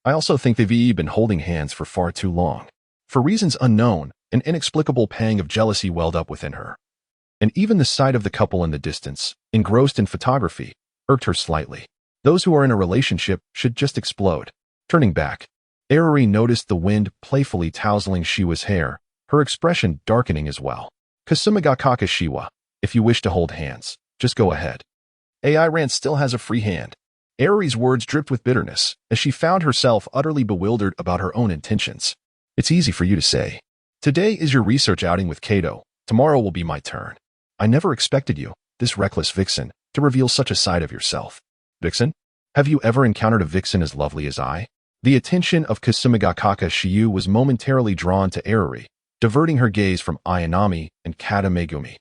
I also think they've been holding hands for far too long. For reasons unknown, an inexplicable pang of jealousy welled up within her. And even the sight of the couple in the distance, engrossed in photography, irked her slightly. Those who are in a relationship should just explode. Turning back, Eriri noticed the wind playfully tousling Shiwa's hair, her expression darkening as well. Kasumiga Kakashiwa, if you wish to hold hands, just go ahead. AI Ran still has a free hand. Eriri's words dripped with bitterness, as she found herself utterly bewildered about her own intentions. It's easy for you to say. Today is your research outing with Kato. Tomorrow will be my turn. I never expected you, this reckless vixen, to reveal such a side of yourself. Vixen? Have you ever encountered a vixen as lovely as I? The attention of Kasumiga Kakashiyu was momentarily drawn to Eriri, diverting her gaze from Ayanami and Kato Megumi.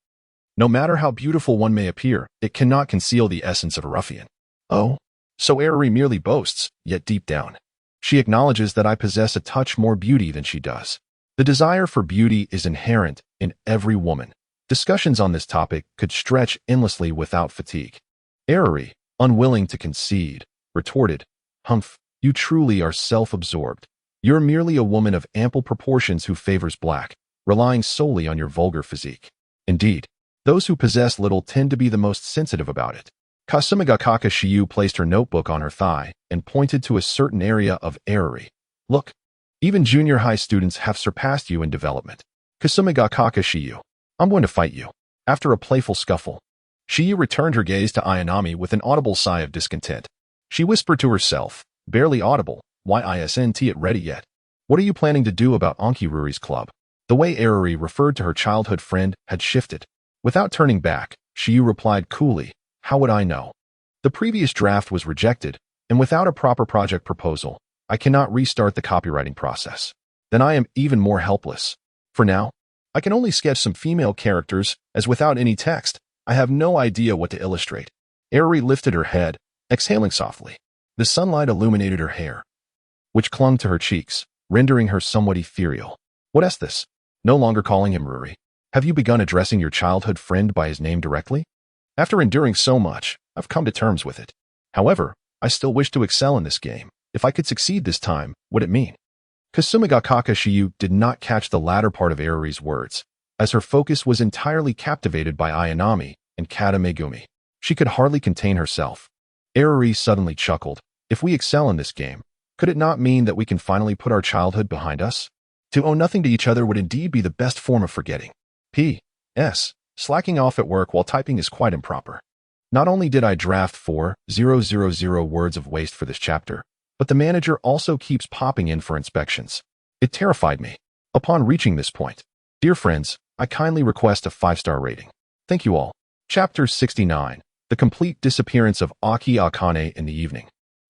No matter how beautiful one may appear, it cannot conceal the essence of a ruffian. Oh? So Eriri merely boasts, yet deep down, she acknowledges that I possess a touch more beauty than she does. The desire for beauty is inherent in every woman. Discussions on this topic could stretch endlessly without fatigue. Eriri, unwilling to concede, retorted, "Humph, you truly are self-absorbed. You're merely a woman of ample proportions who favors black, relying solely on your vulgar physique. Indeed, those who possess little tend to be the most sensitive about it." Kasumiga Kakashiyu placed her notebook on her thigh and pointed to a certain area of Eriri. "Look, even junior high students have surpassed you in development. Kasumiga Kakashiyu, I'm going to fight you." After a playful scuffle, Shiyu returned her gaze to Ayanami with an audible sigh of discontent. She whispered to herself, barely audible, "Why isn't it ready yet? What are you planning to do about Ankiruri's club?" The way Aruri referred to her childhood friend had shifted. Without turning back, Shiyu replied coolly, "How would I know? The previous draft was rejected, and without a proper project proposal, I cannot restart the copywriting process. Then I am even more helpless. For now, I can only sketch some female characters, as without any text, I have no idea what to illustrate." Aruri lifted her head, exhaling softly. The sunlight illuminated her hair, which clung to her cheeks, rendering her somewhat ethereal. "What is this? No longer calling him Ruri. Have you begun addressing your childhood friend by his name directly? After enduring so much, I've come to terms with it. However, I still wish to excel in this game. If I could succeed this time, what it mean?" Kasumigakaka Shiyu did not catch the latter part of Aruri's words, as her focus was entirely captivated by Ayanami and Kata Megumi. She could hardly contain herself. Aruri suddenly chuckled. "If we excel in this game, could it not mean that we can finally put our childhood behind us? To owe nothing to each other would indeed be the best form of forgetting. P.S. Slacking off at work while typing is quite improper. Not only did I draft 4,000 words of waste for this chapter, but the manager also keeps popping in for inspections. It terrified me. Upon reaching this point, dear friends, I kindly request a 5-star rating. Thank you all." Chapter 69. The complete disappearance of Aki Akane in the evening.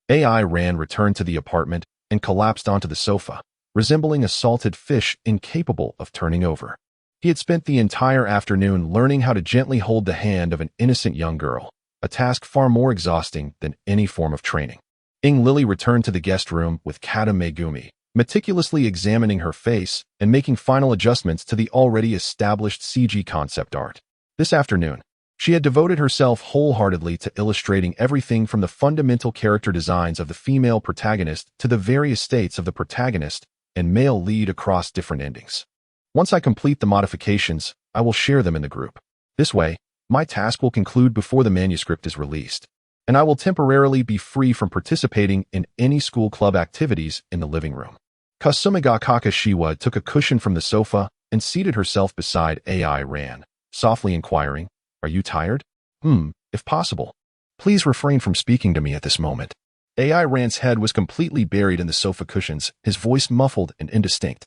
AI Ran returned to the apartment and collapsed onto the sofa, resembling a salted fish incapable of turning over. He had spent the entire afternoon learning how to gently hold the hand of an innocent young girl, a task far more exhausting than any form of training. Lily returned to the guest room with Kata Megumi, meticulously examining her face and making final adjustments to the already established CG concept art. This afternoon, she had devoted herself wholeheartedly to illustrating everything from the fundamental character designs of the female protagonist to the various states of the protagonist and male lead across different endings. Once I complete the modifications, I will share them in the group. This way, my task will conclude before the manuscript is released, and I will temporarily be free from participating in any school club activities in the living room. Kasumigakaka Shiwa took a cushion from the sofa and seated herself beside AI Ran, softly inquiring, "Are you tired? If possible, please refrain from speaking to me at this moment." AI Ran's head was completely buried in the sofa cushions, his voice muffled and indistinct.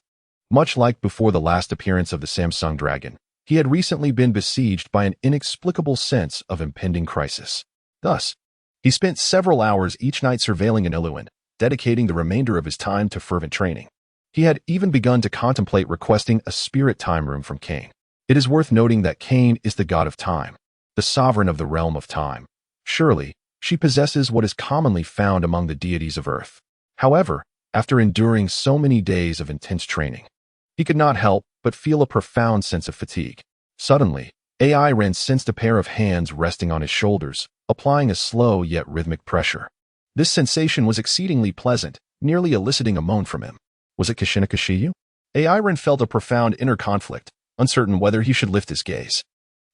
Much like before the last appearance of the Samsung Dragon, he had recently been besieged by an inexplicable sense of impending crisis. Thus, he spent several hours each night surveilling an Iluan, dedicating the remainder of his time to fervent training. He had even begun to contemplate requesting a spirit time room from Cain. It is worth noting that Cain is the god of time, the sovereign of the realm of time. Surely, she possesses what is commonly found among the deities of Earth. However, after enduring so many days of intense training, he could not help but feel a profound sense of fatigue. Suddenly, AI Ran sensed a pair of hands resting on his shoulders, applying a slow yet rhythmic pressure. This sensation was exceedingly pleasant, nearly eliciting a moan from him. Was it Kushina Shiyu? AI Ran felt a profound inner conflict, uncertain whether he should lift his gaze.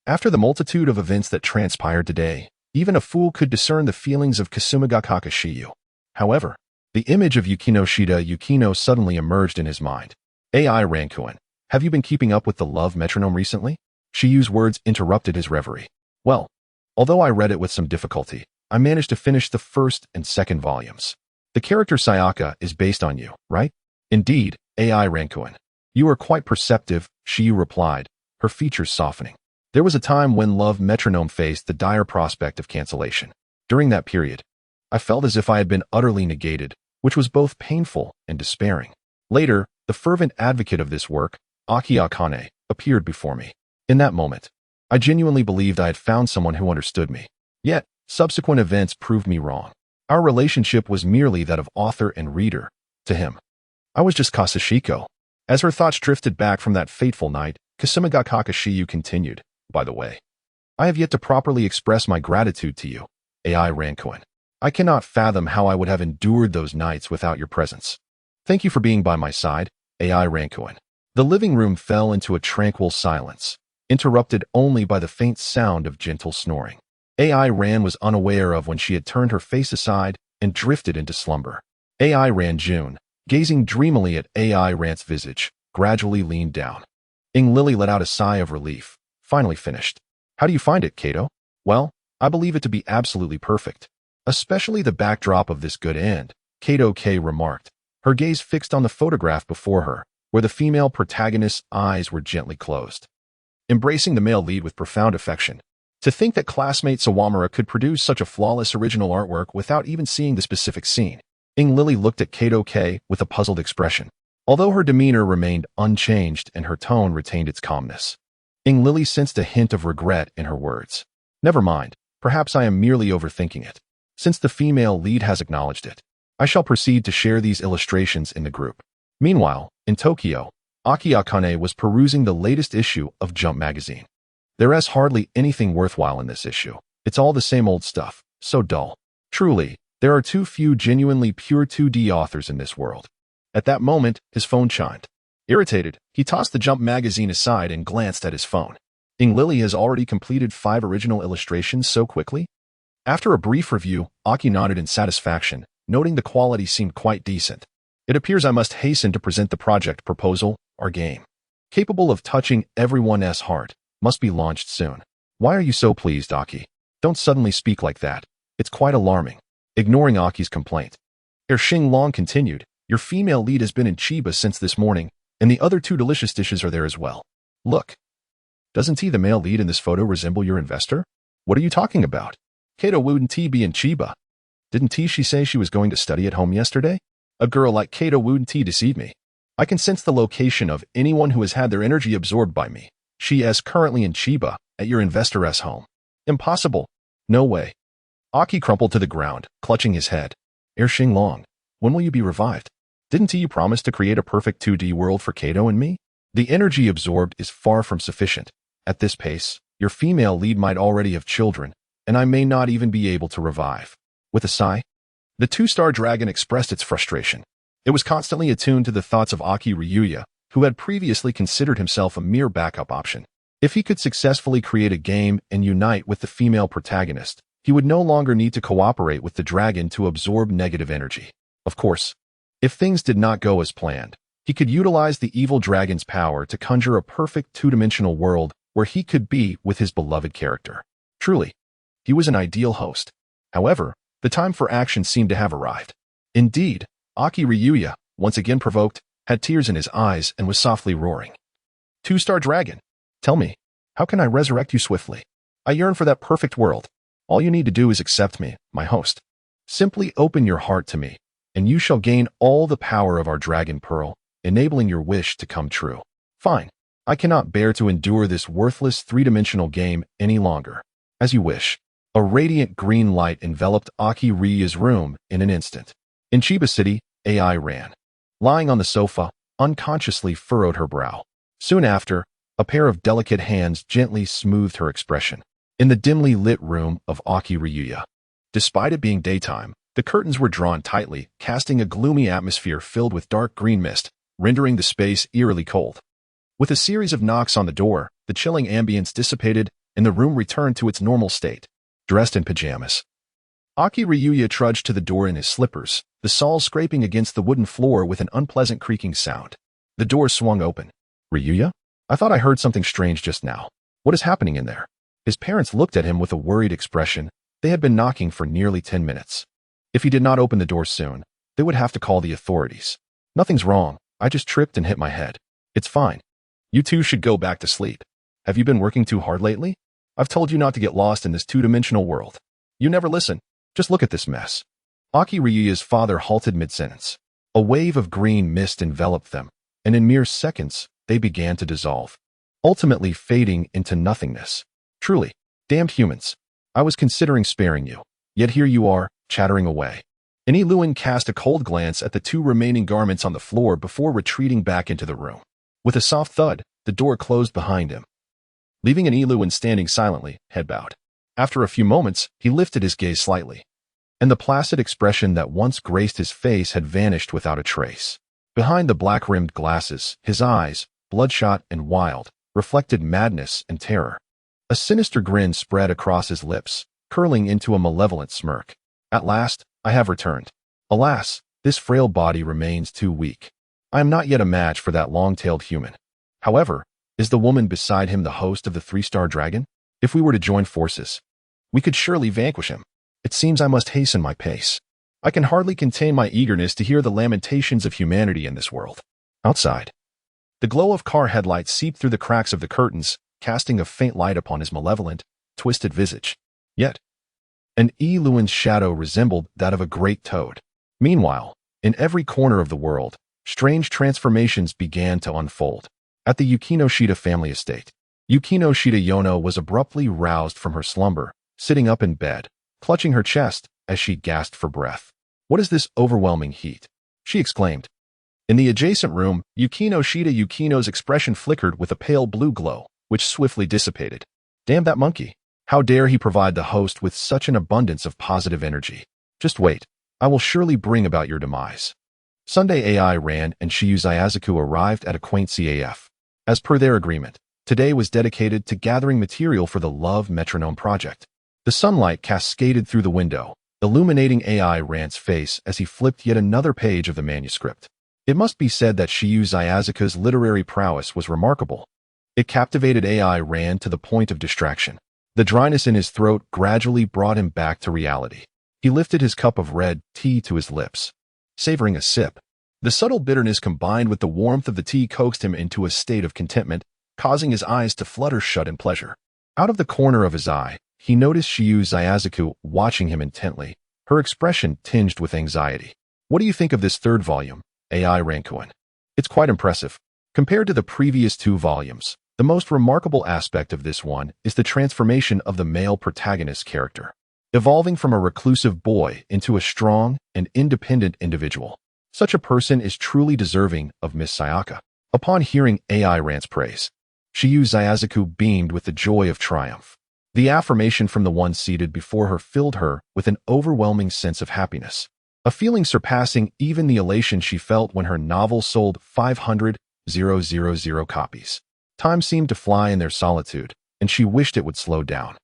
After the multitude of events that transpired today, even a fool could discern the feelings of Kasumigakaka Shiyu. However, the image of Yukino suddenly emerged in his mind. AI Rankuin, have you been keeping up with the love metronome recently? Shiyu's words interrupted his reverie. Well, although I read it with some difficulty, I managed to finish the first and second volumes. The character Sayaka is based on you, right? Indeed, AI Rankuin. You are quite perceptive, Shiyu replied, her features softening. There was a time when love metronome faced the dire prospect of cancellation. During that period, I felt as if I had been utterly negated, which was both painful and despairing. Later, the fervent advocate of this work, Aki Akane, appeared before me. In that moment, I genuinely believed I had found someone who understood me. Yet, subsequent events proved me wrong. Our relationship was merely that of author and reader. To him, I was just Kasashiko. As her thoughts drifted back from that fateful night, Kasumigakaka Shiyu continued, by the way, I have yet to properly express my gratitude to you, AI Rankuin. I cannot fathom how I would have endured those nights without your presence. Thank you for being by my side, AI Rankuin. The living room fell into a tranquil silence, interrupted only by the faint sound of gentle snoring. AI Ran was unaware of when she had turned her face aside and drifted into slumber. AI Ran June, gazing dreamily at AI Ran's visage, gradually leaned down. Lily let out a sigh of relief, finally finished. How do you find it, Kato? Well, I believe it to be absolutely perfect. Especially the backdrop of this good end, Kato K remarked, her gaze fixed on the photograph before her, where the female protagonist's eyes were gently closed. Embracing the male lead with profound affection. To think that classmate Sawamura could produce such a flawless original artwork without even seeing the specific scene. Ing Lily looked at Kato K with a puzzled expression. Although her demeanor remained unchanged and her tone retained its calmness, Ing Lily sensed a hint of regret in her words. Never mind, perhaps I am merely overthinking it. Since the female lead has acknowledged it, I shall proceed to share these illustrations in the group. Meanwhile, in Tokyo, Aki Akane was perusing the latest issue of Jump magazine. There is hardly anything worthwhile in this issue. It's all the same old stuff, so dull. Truly, there are too few genuinely pure 2D authors in this world. At that moment, his phone chimed. Irritated, he tossed the Jump magazine aside and glanced at his phone. Ing Lily has already completed 5 original illustrations so quickly? After a brief review, Aki nodded in satisfaction, noting the quality seemed quite decent. It appears I must hasten to present the project proposal, our game. Capable of touching everyone's heart, must be launched soon. Why are you so pleased, Aki? Don't suddenly speak like that. It's quite alarming. Ignoring Aki's complaint, Xing Long continued, your female lead has been in Chiba since this morning, and the other 2 delicious dishes are there as well. Look. Doesn't he, the male lead in this photo, resemble your investor? What are you talking about? Kato wouldn't he be in Chiba? Didn't she say she was going to study at home yesterday? A girl like Kato wouldn't he deceive me? I can sense the location of anyone who has had their energy absorbed by me. She is currently in Chiba, at your investor's home. Impossible. No way. Aki crumpled to the ground, clutching his head. Xing Long, when will you be revived? Didn't you promise to create a perfect 2D world for Kato and me? The energy absorbed is far from sufficient. At this pace, your female lead might already have children, and I may not even be able to revive. With a sigh, the 2-star dragon expressed its frustration. It was constantly attuned to the thoughts of Aki Ryuya, who had previously considered himself a mere backup option. If he could successfully create a game and unite with the female protagonist, he would no longer need to cooperate with the dragon to absorb negative energy. Of course, if things did not go as planned, he could utilize the evil dragon's power to conjure a perfect 2-dimensional world where he could be with his beloved character. Truly, he was an ideal host. However, the time for action seemed to have arrived. Indeed, Aki Ryuya, once again provoked, had tears in his eyes and was softly roaring. 2-star dragon, tell me, how can I resurrect you swiftly? I yearn for that perfect world. All you need to do is accept me, my host. Simply open your heart to me, and you shall gain all the power of our dragon pearl, enabling your wish to come true. Fine. I cannot bear to endure this worthless 3-dimensional game any longer. As you wish. A radiant green light enveloped Aki Ryuya's room in an instant. In Chiba City, AI ran. Lying on the sofa, unconsciously furrowed her brow. Soon after, a pair of delicate hands gently smoothed her expression. In the dimly lit room of Aki Ryuya. Despite it being daytime, the curtains were drawn tightly, casting a gloomy atmosphere filled with dark green mist, rendering the space eerily cold. With a series of knocks on the door, the chilling ambience dissipated, and the room returned to its normal state. Dressed in pajamas, Aki Ryuya trudged to the door in his slippers, the soles scraping against the wooden floor with an unpleasant creaking sound. The door swung open. Ryuya? I thought I heard something strange just now. What is happening in there? His parents looked at him with a worried expression. They had been knocking for nearly 10 minutes. If he did not open the door soon, they would have to call the authorities. Nothing's wrong. I just tripped and hit my head. It's fine. You two should go back to sleep. Have you been working too hard lately? I've told you not to get lost in this 2-dimensional world. You never listen. Just look at this mess. Aki Ryuya's father halted mid-sentence. A wave of green mist enveloped them, and in mere seconds, they began to dissolve, ultimately fading into nothingness. Truly, damned humans. I was considering sparing you, yet here you are, chattering away. Ani Luan cast a cold glance at the 2 remaining garments on the floor before retreating back into the room. With a soft thud, the door closed behind him, leaving Ani Luan standing silently, head bowed. After a few moments, he lifted his gaze slightly, and the placid expression that once graced his face had vanished without a trace. Behind the black-rimmed glasses, his eyes, bloodshot and wild, reflected madness and terror. A sinister grin spread across his lips, curling into a malevolent smirk. At last, I have returned. Alas, this frail body remains too weak. I am not yet a match for that long-tailed human. However, is the woman beside him the host of the 3-star dragon? If we were to join forces, we could surely vanquish him. It seems I must hasten my pace. I can hardly contain my eagerness to hear the lamentations of humanity in this world. Outside, the glow of car headlights seeped through the cracks of the curtains, casting a faint light upon his malevolent, twisted visage. Yet, an eluin's shadow resembled that of a great toad. Meanwhile, in every corner of the world, strange transformations began to unfold. At the Yukinoshita family estate, Yukinoshita Yono was abruptly roused from her slumber, sitting up in bed, clutching her chest as she gasped for breath. "What is this overwhelming heat?" she exclaimed. In the adjacent room, Yukino's expression flickered with a pale blue glow, which swiftly dissipated. Damn that monkey. How dare he provide the host with such an abundance of positive energy? Just wait. I will surely bring about your demise. Sunday AI ran and Shiyu Zayazaku arrived at a quaint CAF. As per their agreement, today was dedicated to gathering material for the Love Metronome project. The sunlight cascaded through the window, illuminating AI Rant's face as he flipped yet another page of the manuscript. It must be said that Shiyu Zayazaku's literary prowess was remarkable. It captivated AI Rand to the point of distraction. The dryness in his throat gradually brought him back to reality. He lifted his cup of red tea to his lips, savoring a sip. The subtle bitterness combined with the warmth of the tea coaxed him into a state of contentment, causing his eyes to flutter shut in pleasure. Out of the corner of his eye, he noticed Shiyu Zayazaku watching him intently, her expression tinged with anxiety. "What do you think of this third volume, AI Rankuin?" "It's quite impressive. Compared to the previous two volumes, the most remarkable aspect of this one is the transformation of the male protagonist character, evolving from a reclusive boy into a strong and independent individual. Such a person is truly deserving of Miss Sayaka." Upon hearing AI Rant's praise, Shiyu Zayazaku beamed with the joy of triumph. The affirmation from the one seated before her filled her with an overwhelming sense of happiness, a feeling surpassing even the elation she felt when her novel sold 500,000 copies. Time seemed to fly in their solitude, and she wished it would slow down.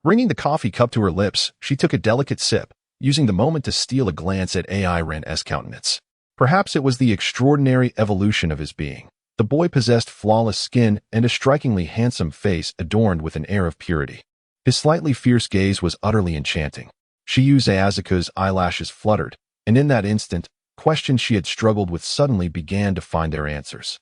Bringing the coffee cup to her lips, she took a delicate sip, using the moment to steal a glance at AI Rant's countenance. Perhaps it was the extraordinary evolution of his being. The boy possessed flawless skin and a strikingly handsome face adorned with an air of purity. His slightly fierce gaze was utterly enchanting. Shiyu Zayazaku's eyelashes fluttered, and in that instant, questions she had struggled with suddenly began to find their answers.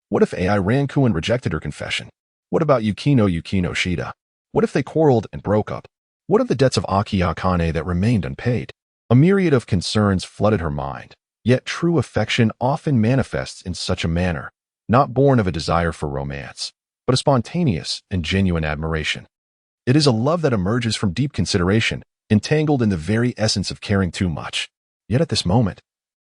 What if AI Rankuin rejected her confession? What about Yukinoshita? What if they quarreled and broke up? What of the debts of Aki Akane that remained unpaid? A myriad of concerns flooded her mind, yet true affection often manifests in such a manner, not born of a desire for romance, but a spontaneous and genuine admiration. It is a love that emerges from deep consideration, entangled in the very essence of caring too much. Yet at this moment,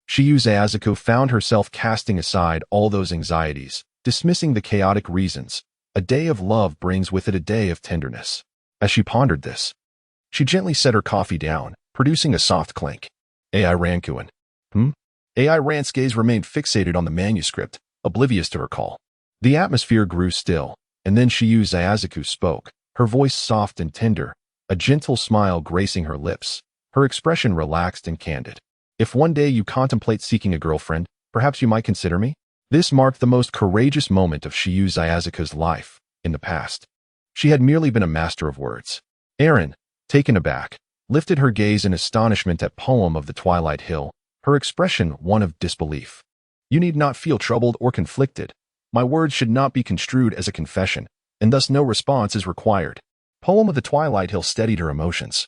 Shiyu Zayazaku found herself casting aside all those anxieties, dismissing the chaotic reasons. A day of love brings with it a day of tenderness. As she pondered this, she gently set her coffee down, producing a soft clink. AI Rankuin. AI Rant's gaze remained fixated on the manuscript, oblivious to her call. The atmosphere grew still, and then Shiyu Zayazaku spoke, her voice soft and tender, a gentle smile gracing her lips, her expression relaxed and candid. "If one day you contemplate seeking a girlfriend, perhaps you might consider me?" This marked the most courageous moment of Shiyu Zayazaku's life. In the past, she had merely been a master of words. Aaron, taken aback, lifted her gaze in astonishment at Poem of the Twilight Hill, her expression one of disbelief. "You need not feel troubled or conflicted. My words should not be construed as a confession, and thus no response is required." Poem of the Twilight Hill steadied her emotions,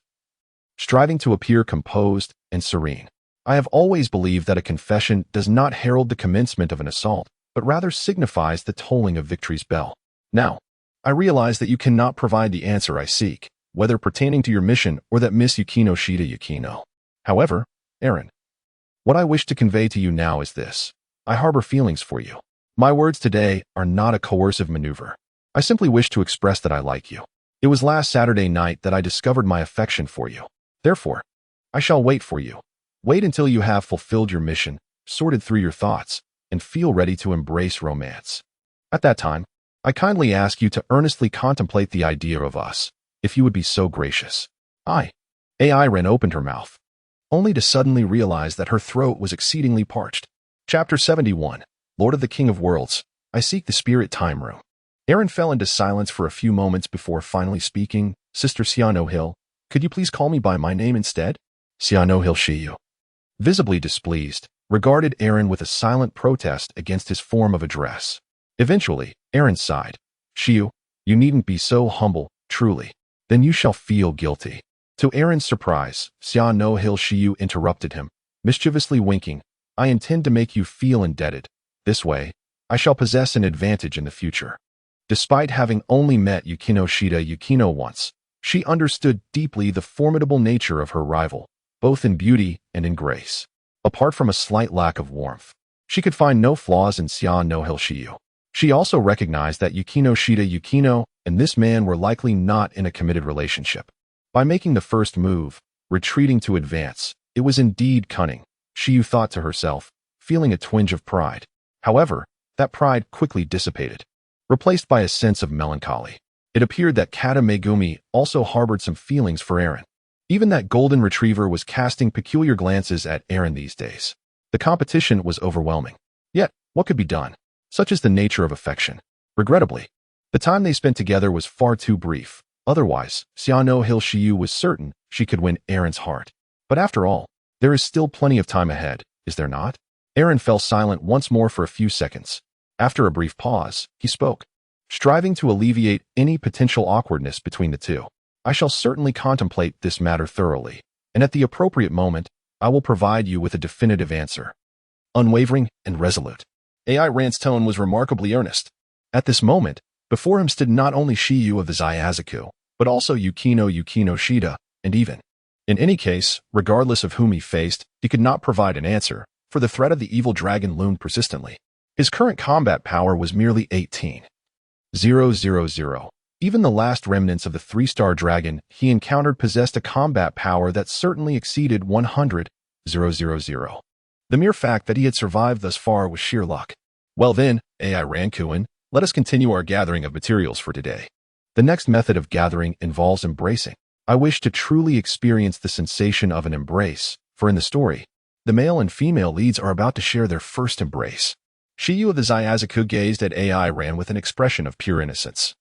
striving to appear composed and serene. "I have always believed that a confession does not herald the commencement of an assault, but rather signifies the tolling of victory's bell. Now, I realize that you cannot provide the answer I seek, whether pertaining to your mission or that Miss Yukinoshita Yukino. However, Aaron, what I wish to convey to you now is this. I harbor feelings for you. My words today are not a coercive maneuver. I simply wish to express that I like you. It was last Saturday night that I discovered my affection for you. Therefore, I shall wait for you. Wait until you have fulfilled your mission, sorted through your thoughts, and feel ready to embrace romance. At that time, I kindly ask you to earnestly contemplate the idea of us, if you would be so gracious." AI Ren opened her mouth, only to suddenly realize that her throat was exceedingly parched. Chapter 71, Lord of the King of Worlds, I seek the Spirit Time Room. Aaron fell into silence for a few moments before finally speaking. Sister Saiyan, could you please call me by my name instead? Saiyan Shiyu, visibly displeased, regarded Aaron with a silent protest against his form of address. Eventually, Aaron sighed. Shiyu, you needn't be so humble, truly. Then you shall feel guilty. To Aaron's surprise, Saiyan Shiyu interrupted him, mischievously winking. I intend to make you feel indebted. This way, I shall possess an advantage in the future. Despite having only met Yukino once, she understood deeply the formidable nature of her rival, both in beauty and in grace. Apart from a slight lack of warmth, she could find no flaws in Saiyan Shiyu. She also recognized that Yukino and this man were likely not in a committed relationship. By making the first move, retreating to advance, it was indeed cunning, Shiyu thought to herself, feeling a twinge of pride. However, that pride quickly dissipated, replaced by a sense of melancholy. It appeared that Kata Megumi also harbored some feelings for Aaron. Even that golden retriever was casting peculiar glances at Aaron these days. The competition was overwhelming. Yet, what could be done? Such is the nature of affection. Regrettably, the time they spent together was far too brief. Otherwise, Saiyan Shiyu was certain she could win Aaron's heart. But after all, there is still plenty of time ahead, is there not? Aaron fell silent once more for a few seconds. After a brief pause, he spoke, striving to alleviate any potential awkwardness between the two. I shall certainly contemplate this matter thoroughly, and at the appropriate moment, I will provide you with a definitive answer. Unwavering and resolute. AI Rant's tone was remarkably earnest. At this moment, before him stood not only Shiyu of the Zaiazaku, but also Yukino Shida, and even. In any case, regardless of whom he faced, he could not provide an answer, for the threat of the evil dragon loomed persistently. His current combat power was merely 18,000. Even the last remnants of the 3-star dragon he encountered possessed a combat power that certainly exceeded 100,000. The mere fact that he had survived thus far was sheer luck. Well then, AI Rankuin, let us continue our gathering of materials for today. The next method of gathering involves embracing. I wish to truly experience the sensation of an embrace, for in the story, the male and female leads are about to share their first embrace. Shiyu of the Zaiazaku gazed at AI Ran with an expression of pure innocence.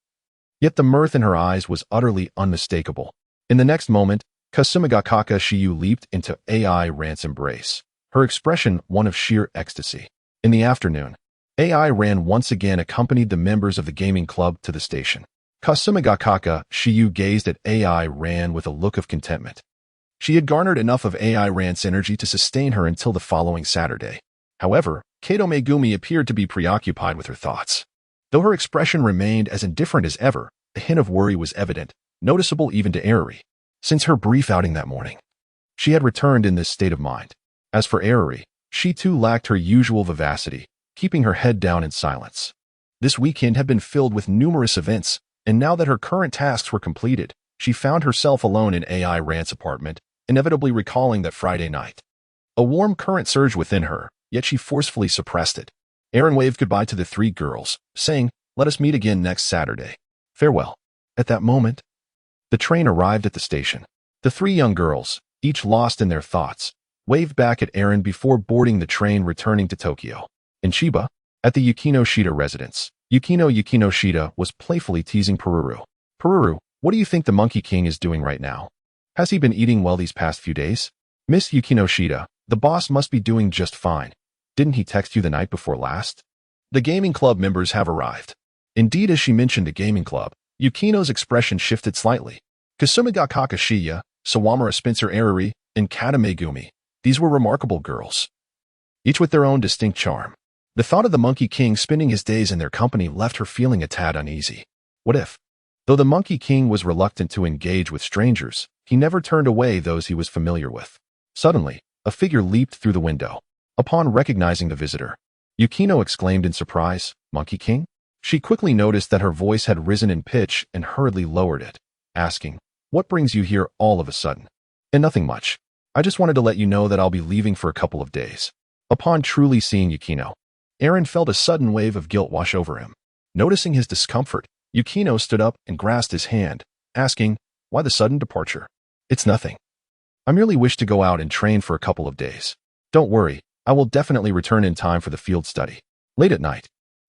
Yet the mirth in her eyes was utterly unmistakable. In the next moment, Kasumigakaka Shiyu leaped into AI Ran's embrace, her expression one of sheer ecstasy. In the afternoon, AI Ran once again accompanied the members of the gaming club to the station. Kasumigakaka Shiyu gazed at AI Ran with a look of contentment. She had garnered enough of AI Ran's energy to sustain her until the following Saturday. However, Kato Megumi appeared to be preoccupied with her thoughts. Though her expression remained as indifferent as ever, a hint of worry was evident, noticeable even to Eriri. Since her brief outing that morning, she had returned in this state of mind. As for Eriri, she too lacked her usual vivacity, keeping her head down in silence. This weekend had been filled with numerous events, and now that her current tasks were completed, she found herself alone in AI Rant's apartment, inevitably recalling that Friday night. A warm current surged within her, yet she forcefully suppressed it. Aaron waved goodbye to the 3 girls, saying, "Let us meet again next Saturday. Farewell." At that moment, the train arrived at the station. The 3 young girls, each lost in their thoughts, waved back at Aaron before boarding the train returning to Tokyo. In Chiba, at the Yukino Shida residence, Yukino Shida was playfully teasing Pururu. "Pururu, what do you think the Monkey King is doing right now? Has he been eating well these past few days?" "Miss Yukino Shida, the boss must be doing just fine. Didn't he text you the night before last?" The gaming club members have arrived. Indeed, as she mentioned the gaming club, Yukino's expression shifted slightly. Kasumigakaka Shiya, Sawamura Spencer Eriri, and Kata Megumi, these were remarkable girls, each with their own distinct charm. The thought of the Monkey King spending his days in their company left her feeling a tad uneasy. What if? Though the Monkey King was reluctant to engage with strangers, he never turned away those he was familiar with. Suddenly, a figure leaped through the window. Upon recognizing the visitor, Yukino exclaimed in surprise, "Monkey King?" She quickly noticed that her voice had risen in pitch and hurriedly lowered it, asking, "What brings you here all of a sudden?" "And nothing much. I just wanted to let you know that I'll be leaving for a couple of days." Upon truly seeing Yukino, Aaron felt a sudden wave of guilt wash over him. Noticing his discomfort, Yukino stood up and grasped his hand, asking, "Why the sudden departure?" "It's nothing. I merely wish to go out and train for a couple of days. Don't worry, I will definitely return in time for the field study." Late at night,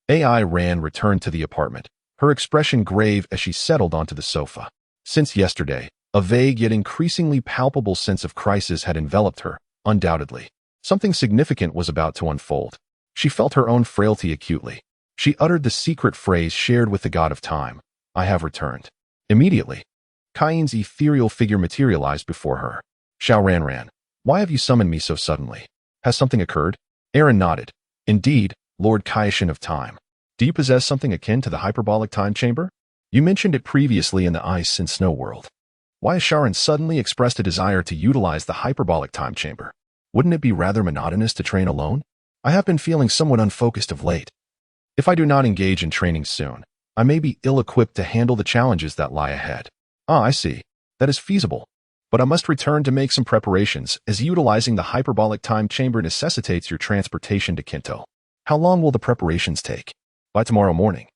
AI Ran returned to the apartment, her expression grave as she settled onto the sofa. Since yesterday, a vague yet increasingly palpable sense of crisis had enveloped her, undoubtedly. Something significant was about to unfold. She felt her own frailty acutely. She uttered the secret phrase shared with the god of time, "I have returned." Immediately, Cain's ethereal figure materialized before her. "Xiao Ran, why have you summoned me so suddenly? Has something occurred?" Aaron nodded. "Indeed, Lord Caishan of Time. Do you possess something akin to the hyperbolic time chamber? You mentioned it previously in the ice and snow world. Why has Sharon suddenly expressed a desire to utilize the hyperbolic time chamber? Wouldn't it be rather monotonous to train alone? I have been feeling somewhat unfocused of late. If I do not engage in training soon, I may be ill-equipped to handle the challenges that lie ahead." "Ah, I see. That is feasible. But I must return to make some preparations, as utilizing the hyperbolic time chamber necessitates your transportation to Kinto. How long will the preparations take?" "By tomorrow morning."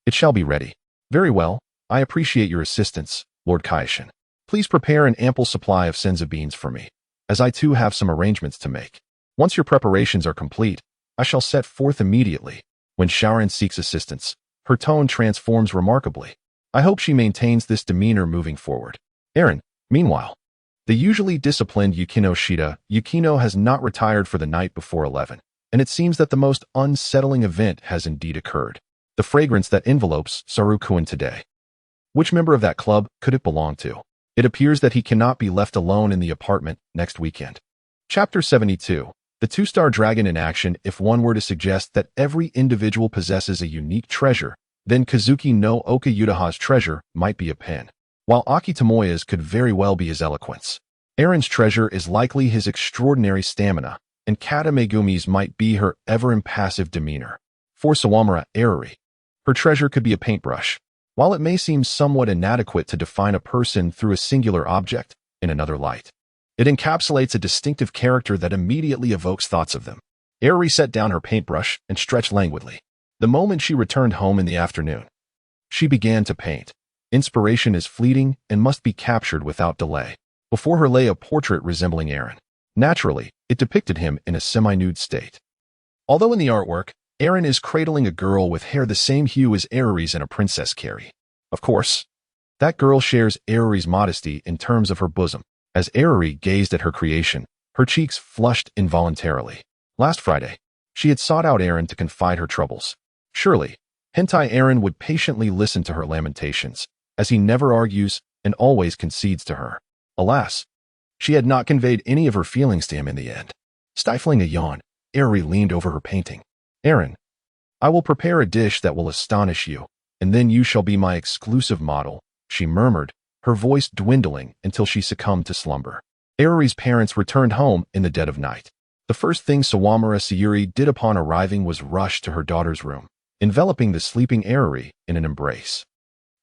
"It shall be ready." "Very well. I appreciate your assistance, Lord Caishan. Please prepare an ample supply of senza beans for me, as I too have some arrangements to make. Once your preparations are complete, I shall set forth immediately." When Sharon seeks assistance, her tone transforms remarkably. I hope she maintains this demeanor moving forward. Aaron, meanwhile. The usually disciplined Yukino has not retired for the night before 11, and it seems that the most unsettling event has indeed occurred. The fragrance that envelopes Sarukuin today. Which member of that club could it belong to? It appears that he cannot be left alone in the apartment next weekend. Chapter 72. The two-star dragon in action. If one were to suggest that every individual possesses a unique treasure, then Kazuki no Oka Utaha's treasure might be a pen, while Aki Tomoya's could very well be his eloquence. Aaron's treasure is likely his extraordinary stamina, and Kata Megumi's might be her ever-impassive demeanor. For Sawamura Arari, her treasure could be a paintbrush. While it may seem somewhat inadequate to define a person through a singular object, in another light, it encapsulates a distinctive character that immediately evokes thoughts of them. Arari set down her paintbrush and stretched languidly. The moment she returned home in the afternoon, she began to paint. Inspiration is fleeting and must be captured without delay. Before her lay a portrait resembling Aaron. Naturally, it depicted him in a semi-nude state. Although in the artwork, Aaron is cradling a girl with hair the same hue as Arari's in A Princess Carrie. Of course, that girl shares Arari's modesty in terms of her bosom. As Arari gazed at her creation, her cheeks flushed involuntarily. Last Friday, she had sought out Aaron to confide her troubles. Surely, hentai Aaron would patiently listen to her lamentations, as he never argues and always concedes to her. Alas, she had not conveyed any of her feelings to him in the end. Stifling a yawn, Arari leaned over her painting. "Aaron, I will prepare a dish that will astonish you, and then you shall be my exclusive model," she murmured, her voice dwindling until she succumbed to slumber. Arari's parents returned home in the dead of night. The first thing Sawamura Sayuri did upon arriving was rush to her daughter's room, enveloping the sleeping Arari in an embrace.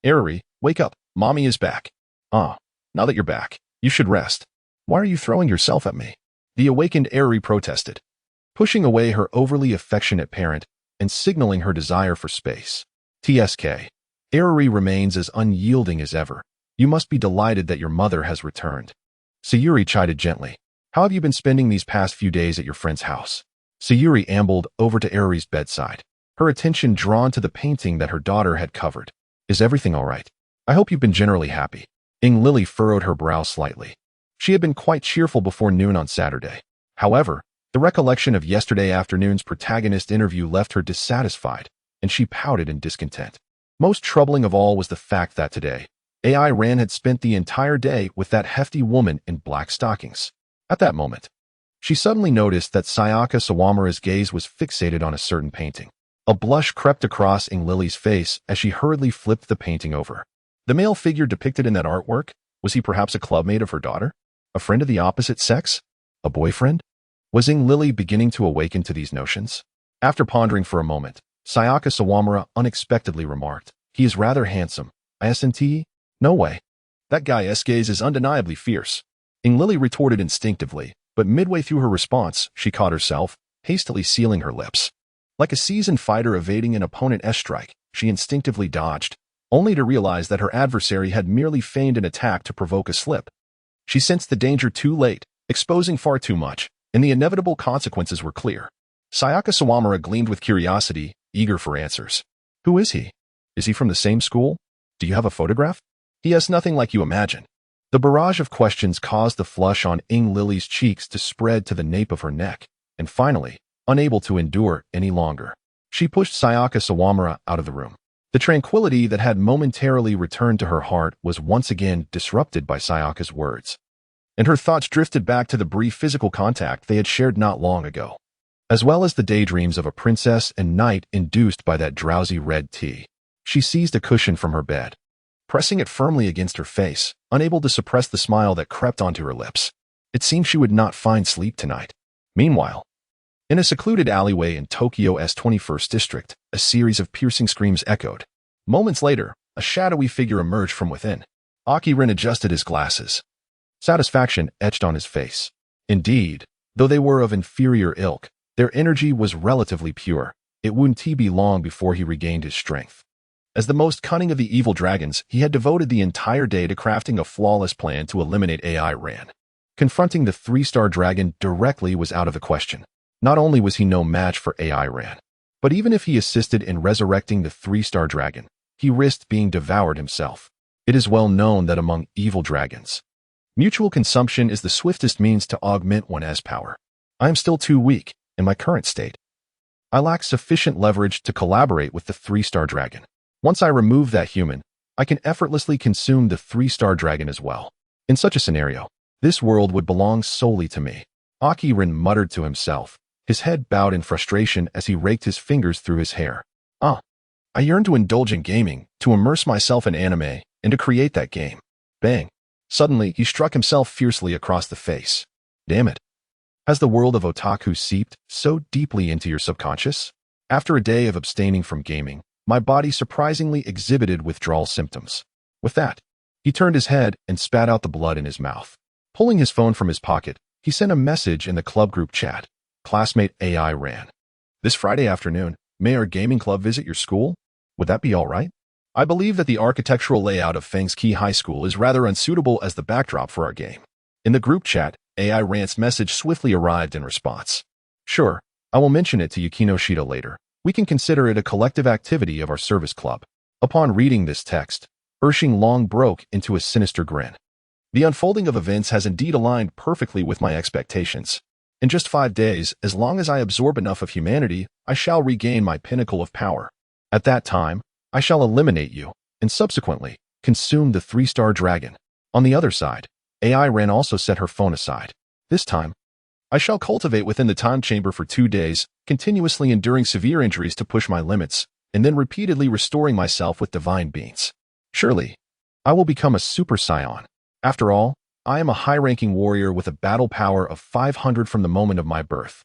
"Arari, wake up. Mommy is back." "Ah, now that you're back, you should rest. Why are you throwing yourself at me?" The awakened Arari protested, pushing away her overly affectionate parent and signaling her desire for space. "TSK. Arari remains as unyielding as ever. You must be delighted that your mother has returned." Sayuri chided gently. "How have you been spending these past few days at your friend's house?" Sayuri ambled over to Arari's bedside, her attention drawn to the painting that her daughter had covered. "Is everything all right? I hope you've been generally happy." Lily furrowed her brow slightly. She had been quite cheerful before noon on Saturday. However, the recollection of yesterday afternoon's protagonist interview left her dissatisfied, and she pouted in discontent. Most troubling of all was the fact that today, AI Ran had spent the entire day with that hefty woman in black stockings. At that moment, she suddenly noticed that Sayaka Sawamura's gaze was fixated on a certain painting. A blush crept across Lily's face as she hurriedly flipped the painting over. The male figure depicted in that artwork, was he perhaps a clubmate of her daughter? A friend of the opposite sex? A boyfriend? Was Lily beginning to awaken to these notions? After pondering for a moment, Sayaka Sawamura unexpectedly remarked, "He is rather handsome. Isn't? No way. That guy's gaze is undeniably fierce." Lily retorted instinctively, but midway through her response, she caught herself, hastily sealing her lips. Like a seasoned fighter evading an opponent's strike, she instinctively dodged, only to realize that her adversary had merely feigned an attack to provoke a slip. She sensed the danger too late, exposing far too much, and the inevitable consequences were clear. Sayaka Sawamura gleamed with curiosity, eager for answers. "Who is he?" Is he from the same school? Do you have a photograph? He has nothing like you imagine. The barrage of questions caused the flush on Ing Lily's cheeks to spread to the nape of her neck, and finally, unable to endure any longer, she pushed Sayaka Sawamura out of the room. The tranquility that had momentarily returned to her heart was once again disrupted by Sayaka's words, and her thoughts drifted back to the brief physical contact they had shared not long ago, as well as the daydreams of a princess and knight induced by that drowsy red tea. She seized a cushion from her bed, pressing it firmly against her face, unable to suppress the smile that crept onto her lips. It seemed she would not find sleep tonight. Meanwhile, in a secluded alleyway in Tokyo's 21st district, a series of piercing screams echoed. Moments later, a shadowy figure emerged from within. Akirin adjusted his glasses. Satisfaction etched on his face. Indeed, though they were of inferior ilk, their energy was relatively pure. It wouldn't be long before he regained his strength. As the most cunning of the evil dragons, he had devoted the entire day to crafting a flawless plan to eliminate AI Ran. Confronting the three-star dragon directly was out of the question. Not only was he no match for AI Ran, but even if he assisted in resurrecting the three-star dragon, he risked being devoured himself. It is well known that among evil dragons, mutual consumption is the swiftest means to augment one's power. I am still too weak in my current state. I lack sufficient leverage to collaborate with the three-star dragon. Once I remove that human, I can effortlessly consume the three-star dragon as well. In such a scenario, this world would belong solely to me. Akirin muttered to himself, his head bowed in frustration as he raked his fingers through his hair. I yearn to indulge in gaming, to immerse myself in anime, and to create that game. Bang. Suddenly, he struck himself fiercely across the face. Damn it. Has the world of otaku seeped so deeply into your subconscious? After a day of abstaining from gaming, my body surprisingly exhibited withdrawal symptoms. With that, he turned his head and spat out the blood in his mouth. Pulling his phone from his pocket, he sent a message in the club group chat. Classmate AI Ran. This Friday afternoon, may our gaming club visit your school? Would that be all right? I believe that the architectural layout of Feng's Key High School is rather unsuitable as the backdrop for our game. In the group chat, AI Ran's message swiftly arrived in response. Sure, I will mention it to Yukino Shida later. We can consider it a collective activity of our service club. Upon reading this text, Urshing Long broke into a sinister grin. The unfolding of events has indeed aligned perfectly with my expectations. In just 5 days, as long as I absorb enough of humanity, I shall regain my pinnacle of power. At that time, I shall eliminate you, and subsequently, consume the three-star dragon. On the other side, AI Ran also set her phone aside. This time, I shall cultivate within the time chamber for 2 days, continuously enduring severe injuries to push my limits, and then repeatedly restoring myself with divine beings. Surely, I will become a Super Saiyan. After all, I am a high-ranking warrior with a battle power of 500 from the moment of my birth.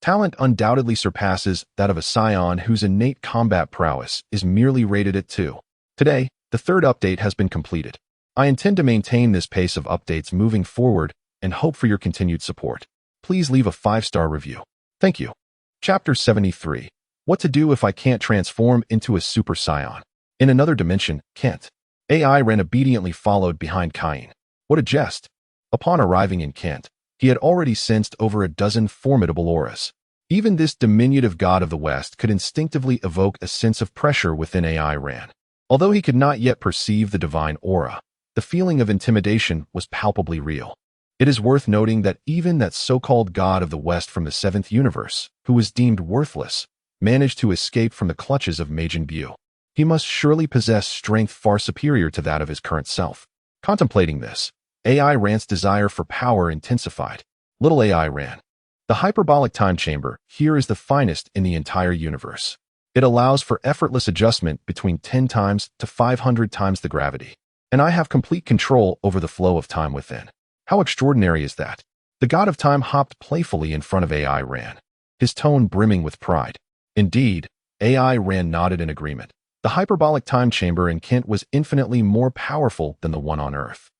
Talent undoubtedly surpasses that of a Saiyan whose innate combat prowess is merely rated at 2. Today, the 3rd update has been completed. I intend to maintain this pace of updates moving forward and hope for your continued support. Please leave a 5-star review. Thank you. Chapter 73. What to do if I can't transform into a Super Saiyan. In another dimension, Kent. AI Ran obediently followed behind Cain. What a jest. Upon arriving in Kent, he had already sensed over a dozen formidable auras. Even this diminutive god of the West could instinctively evoke a sense of pressure within AI Ran. Although he could not yet perceive the divine aura, the feeling of intimidation was palpably real. It is worth noting that even that so-called god of the West from the 7th universe, who was deemed worthless, managed to escape from the clutches of Majin Buu. He must surely possess strength far superior to that of his current self. Contemplating this, AI Ran's desire for power intensified. Little AI Ran. The hyperbolic time chamber here is the finest in the entire universe. It allows for effortless adjustment between 10 times to 500 times the gravity. And I have complete control over the flow of time within. How extraordinary is that? The god of time hopped playfully in front of AI Ran, his tone brimming with pride. Indeed, AI Ran nodded in agreement. The hyperbolic time chamber in Kent was infinitely more powerful than the one on Earth.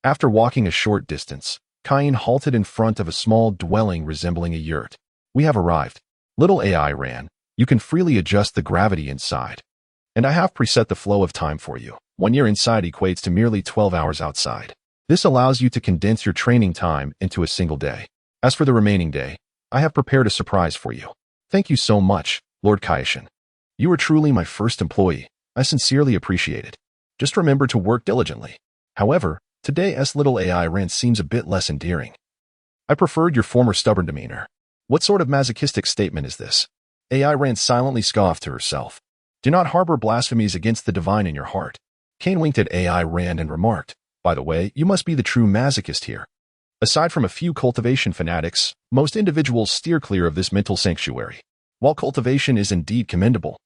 After walking a short distance, Cain halted in front of a small dwelling resembling a yurt. We have arrived. Little AI Ran, you can freely adjust the gravity inside. And I have preset the flow of time for you. 1 year inside equates to merely 12 hours outside. This allows you to condense your training time into a single day. As for the remaining day, I have prepared a surprise for you. Thank you so much, Lord Kaishin. You are truly my first employee. I sincerely appreciate it. Just remember to work diligently. However, today's little AI Ren seems a bit less endearing. I preferred your former stubborn demeanor. What sort of masochistic statement is this? AI Ren silently scoffed to herself. Do not harbor blasphemies against the divine in your heart. Cain winked at AI Rand and remarked, by the way, you must be the true masochist here. Aside from a few cultivation fanatics, most individuals steer clear of this mental sanctuary. While cultivation is indeed commendable,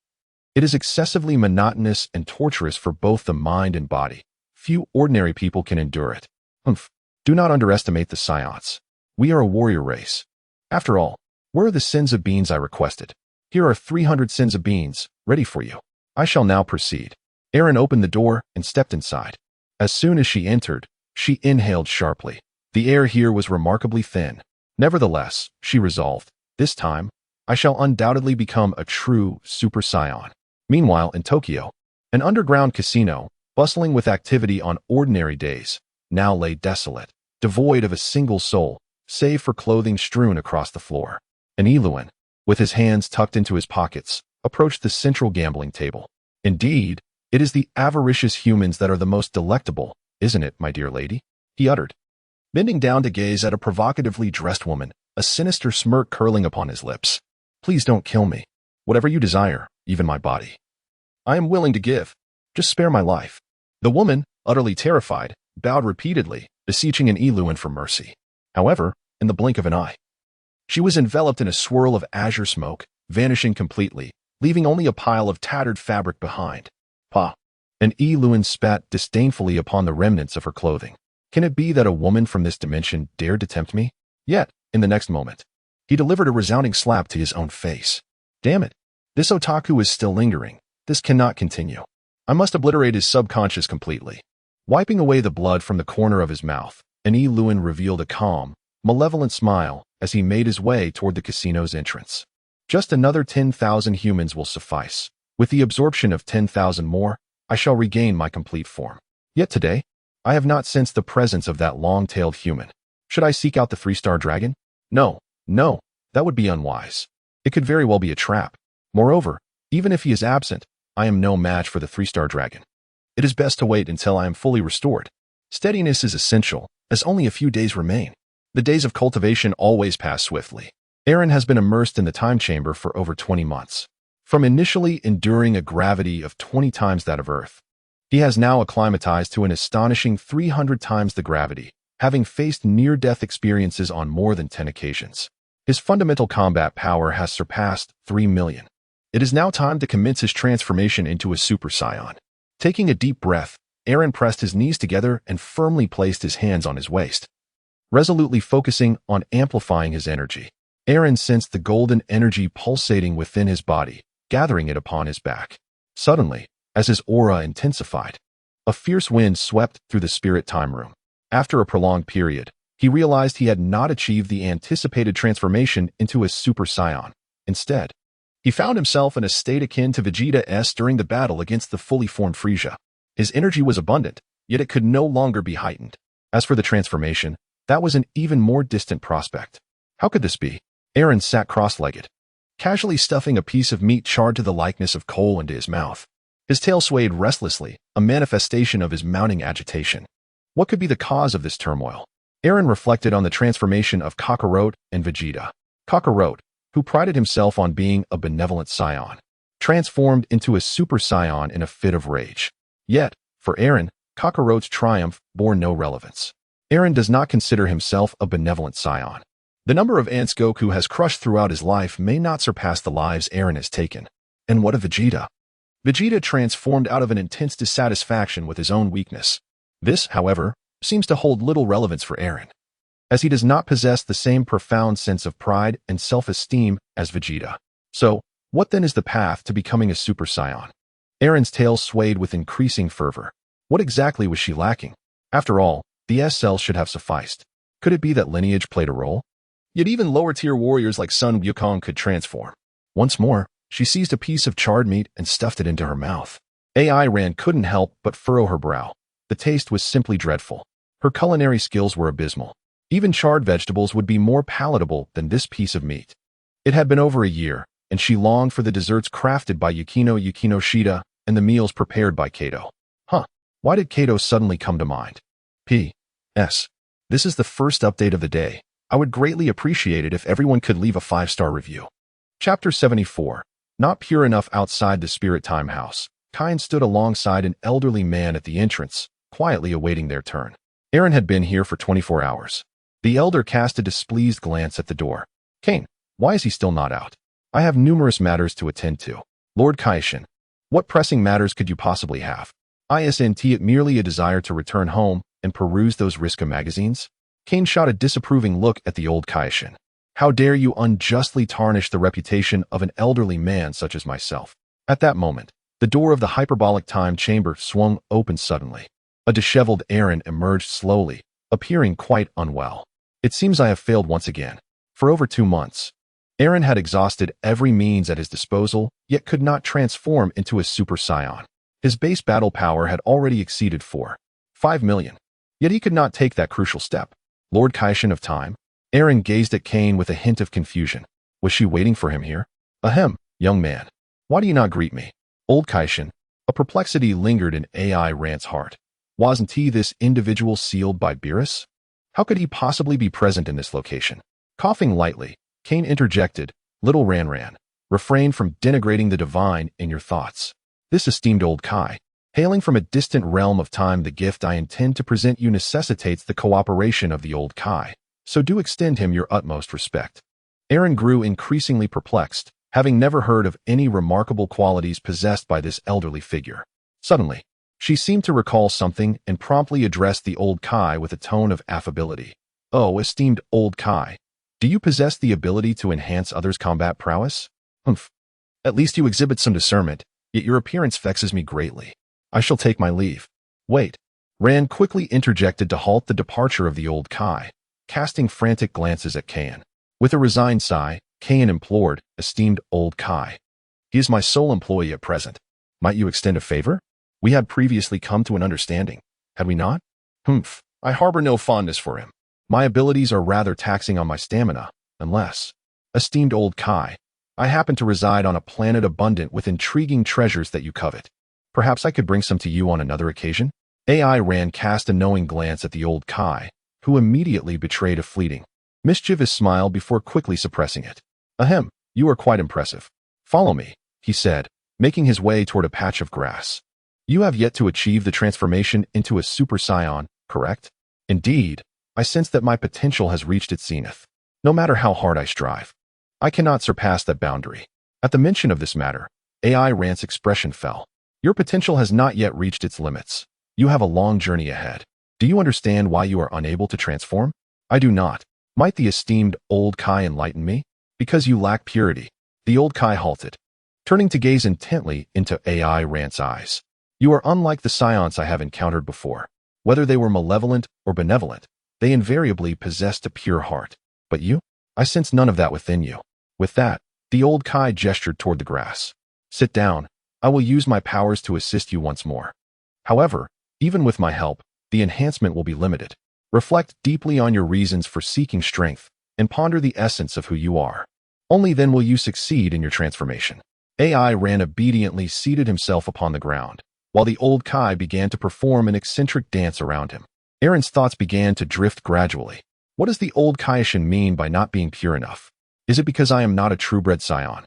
it is excessively monotonous and torturous for both the mind and body. Few ordinary people can endure it. Do not underestimate the Saiyans. We are a warrior race. After all, where are the sins of beans I requested? Here are 300 sins of beans, ready for you. I shall now proceed. Aaron opened the door and stepped inside. As soon as she entered, she inhaled sharply. The air here was remarkably thin. Nevertheless, she resolved, this time, I shall undoubtedly become a true Super Saiyan. Meanwhile, in Tokyo, an underground casino, bustling with activity on ordinary days, now lay desolate, devoid of a single soul, save for clothing strewn across the floor. An Eluan, with his hands tucked into his pockets, approached the central gambling table. Indeed, it is the avaricious humans that are the most delectable, isn't it, my dear lady? He uttered, bending down to gaze at a provocatively dressed woman, a sinister smirk curling upon his lips. Please don't kill me. Whatever you desire, even my body, I am willing to give. Just spare my life. The woman, utterly terrified, bowed repeatedly, beseeching an Eluan for mercy. However, in the blink of an eye, she was enveloped in a swirl of azure smoke, vanishing completely, leaving only a pile of tattered fabric behind. Pah! An Eluan spat disdainfully upon the remnants of her clothing. Can it be that a woman from this dimension dared to tempt me? Yet, in the next moment, he delivered a resounding slap to his own face. Damn it! This otaku is still lingering. This cannot continue. I must obliterate his subconscious completely. Wiping away the blood from the corner of his mouth, an Eluan revealed a calm, malevolent smile as he made his way toward the casino's entrance. Just another 10,000 humans will suffice. With the absorption of 10,000 more, I shall regain my complete form. Yet today, I have not sensed the presence of that long-tailed human. Should I seek out the 3-star dragon? No, that would be unwise. It could very well be a trap. Moreover, even if he is absent, I am no match for the 3-star dragon. It is best to wait until I am fully restored. Steadiness is essential, as only a few days remain. The days of cultivation always pass swiftly. Aaron has been immersed in the time chamber for over 20 months. From initially enduring a gravity of 20 times that of Earth, he has now acclimatized to an astonishing 300 times the gravity, having faced near-death experiences on more than 10 occasions. His fundamental combat power has surpassed 3 million. It is now time to commence his transformation into a Super Saiyan. Taking a deep breath, Aaron pressed his knees together and firmly placed his hands on his waist. Resolutely focusing on amplifying his energy, Aaron sensed the golden energy pulsating within his body, gathering it upon his back. Suddenly, as his aura intensified, a fierce wind swept through the spirit time room. After a prolonged period, he realized he had not achieved the anticipated transformation into a Super Saiyan. Instead, he found himself in a state akin to Vegeta's during the battle against the fully formed Frieza. His energy was abundant, yet it could no longer be heightened. As for the transformation, that was an even more distant prospect. How could this be? Aaron sat cross-legged, casually stuffing a piece of meat charred to the likeness of coal into his mouth. His tail swayed restlessly, a manifestation of his mounting agitation. What could be the cause of this turmoil? Aaron reflected on the transformation of Kakarot and Vegeta. Kakarot, who prided himself on being a benevolent Saiyan, transformed into a Super Saiyan in a fit of rage. Yet, for Aaron, Kakarot's triumph bore no relevance. Aaron does not consider himself a benevolent Saiyan. The number of ants Goku has crushed throughout his life may not surpass the lives Aaron has taken. And what of Vegeta? Vegeta transformed out of an intense dissatisfaction with his own weakness. This, however, seems to hold little relevance for Aaron, as he does not possess the same profound sense of pride and self-esteem as Vegeta. So, what then is the path to becoming a Super Saiyan? Aaron's tail swayed with increasing fervor. What exactly was she lacking? After all, the S-cells should have sufficed. Could it be that lineage played a role? Yet even lower-tier warriors like Sun Wukong could transform. Once more, she seized a piece of charred meat and stuffed it into her mouth. AI Rand couldn't help but furrow her brow. The taste was simply dreadful. Her culinary skills were abysmal. Even charred vegetables would be more palatable than this piece of meat. It had been over a year, and she longed for the desserts crafted by Yukino Shida, and the meals prepared by Kato. Why did Kato suddenly come to mind? P.S. This is the first update of the day. I would greatly appreciate it if everyone could leave a 5-star review. Chapter 74. Not pure enough outside the Spirit Time house. Kain stood alongside an elderly man at the entrance, quietly awaiting their turn. Aaron had been here for 24 hours. The elder cast a displeased glance at the door. Kain, why is he still not out? I have numerous matters to attend to. Lord Kaishin, what pressing matters could you possibly have? Isn't it merely a desire to return home and peruse those Riska magazines? Kain shot a disapproving look at the old Kaishin. How dare you unjustly tarnish the reputation of an elderly man such as myself? At that moment, the door of the hyperbolic time chamber swung open suddenly. A disheveled Aaron emerged slowly, appearing quite unwell. It seems I have failed once again. For over 2 months, Aaron had exhausted every means at his disposal, yet could not transform into a Super Saiyan. His base battle power had already exceeded 4.5 million. Yet he could not take that crucial step. Lord Kaishin of Time? Aaron gazed at Kain with a hint of confusion. Was she waiting for him here? Ahem, young man. Why do you not greet me? Old Kaishin. A perplexity lingered in AI Rant's heart. Wasn't he this individual sealed by Beerus? How could he possibly be present in this location? Coughing lightly, Kain interjected, Little Ran, refrain from denigrating the divine in your thoughts. This esteemed old Kai, hailing from a distant realm of time, the gift I intend to present you necessitates the cooperation of the old Kai, so do extend him your utmost respect. Aaron grew increasingly perplexed, having never heard of any remarkable qualities possessed by this elderly figure. Suddenly, she seemed to recall something and promptly addressed the old Kai with a tone of affability. Oh, esteemed old Kai, do you possess the ability to enhance others' combat prowess? Humph. At least you exhibit some discernment, yet your appearance vexes me greatly. I shall take my leave. Wait. Ran quickly interjected to halt the departure of the old Kai, casting frantic glances at Kain. With a resigned sigh, Kain implored, esteemed old Kai. He is my sole employee at present. Might you extend a favor? We had previously come to an understanding, had we not? Humph. I harbor no fondness for him. My abilities are rather taxing on my stamina, unless, esteemed old Kai, I happen to reside on a planet abundant with intriguing treasures that you covet. Perhaps I could bring some to you on another occasion? AI Ran cast a knowing glance at the old Kai, who immediately betrayed a fleeting, mischievous smile before quickly suppressing it. Ahem, you are quite impressive. Follow me, he said, making his way toward a patch of grass. You have yet to achieve the transformation into a Super Saiyan, correct? Indeed, I sense that my potential has reached its zenith. No matter how hard I strive, I cannot surpass that boundary. At the mention of this matter, AI Rant's expression fell. Your potential has not yet reached its limits. You have a long journey ahead. Do you understand why you are unable to transform? I do not. Might the esteemed old Kai enlighten me? Because you lack purity. The old Kai halted, turning to gaze intently into AI Rant's eyes. You are unlike the Saiyans I have encountered before. Whether they were malevolent or benevolent, they invariably possessed a pure heart. But you? I sense none of that within you. With that, the old Kai gestured toward the grass. Sit down. I will use my powers to assist you once more. However, even with my help, the enhancement will be limited. Reflect deeply on your reasons for seeking strength and ponder the essence of who you are. Only then will you succeed in your transformation. AI Ran obediently seated himself upon the ground, while the old Kai began to perform an eccentric dance around him. Aaron's thoughts began to drift gradually. What does the old Kaishin mean by not being pure enough? Is it because I am not a true-bred Saiyan?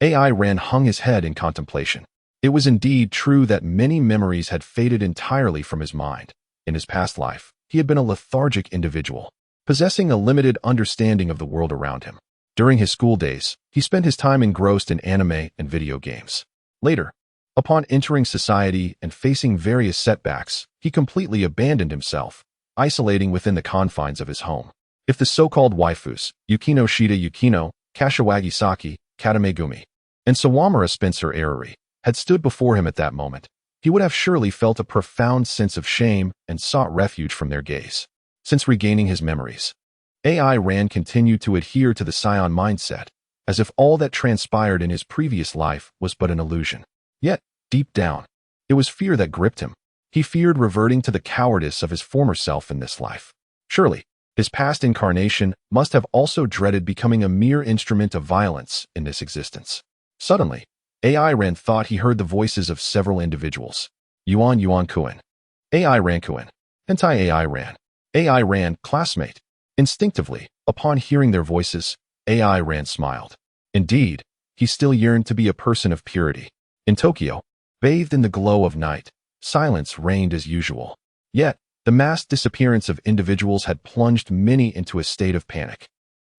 AI Ran hung his head in contemplation. It was indeed true that many memories had faded entirely from his mind. In his past life, he had been a lethargic individual, possessing a limited understanding of the world around him. During his school days, he spent his time engrossed in anime and video games. Later, upon entering society and facing various setbacks, he completely abandoned himself, isolating within the confines of his home. If the so-called waifus, Yukino Shida Yukino, Kashiwagi Saki, Katamegumi, and Sawamura Spencer Arari, had stood before him at that moment, he would have surely felt a profound sense of shame and sought refuge from their gaze. Since regaining his memories, AI Ran continued to adhere to the Saiyan mindset, as if all that transpired in his previous life was but an illusion. Yet, deep down, it was fear that gripped him. He feared reverting to the cowardice of his former self in this life. Surely, his past incarnation must have also dreaded becoming a mere instrument of violence in this existence. Suddenly, AI Ran thought he heard the voices of several individuals. Yuan Kun. AI Ran Kun. Anti-AI Ran. AI Ran classmate. Instinctively, upon hearing their voices, AI Ran smiled. Indeed, he still yearned to be a person of purity. In Tokyo, bathed in the glow of night, silence reigned as usual. Yet, the mass disappearance of individuals had plunged many into a state of panic.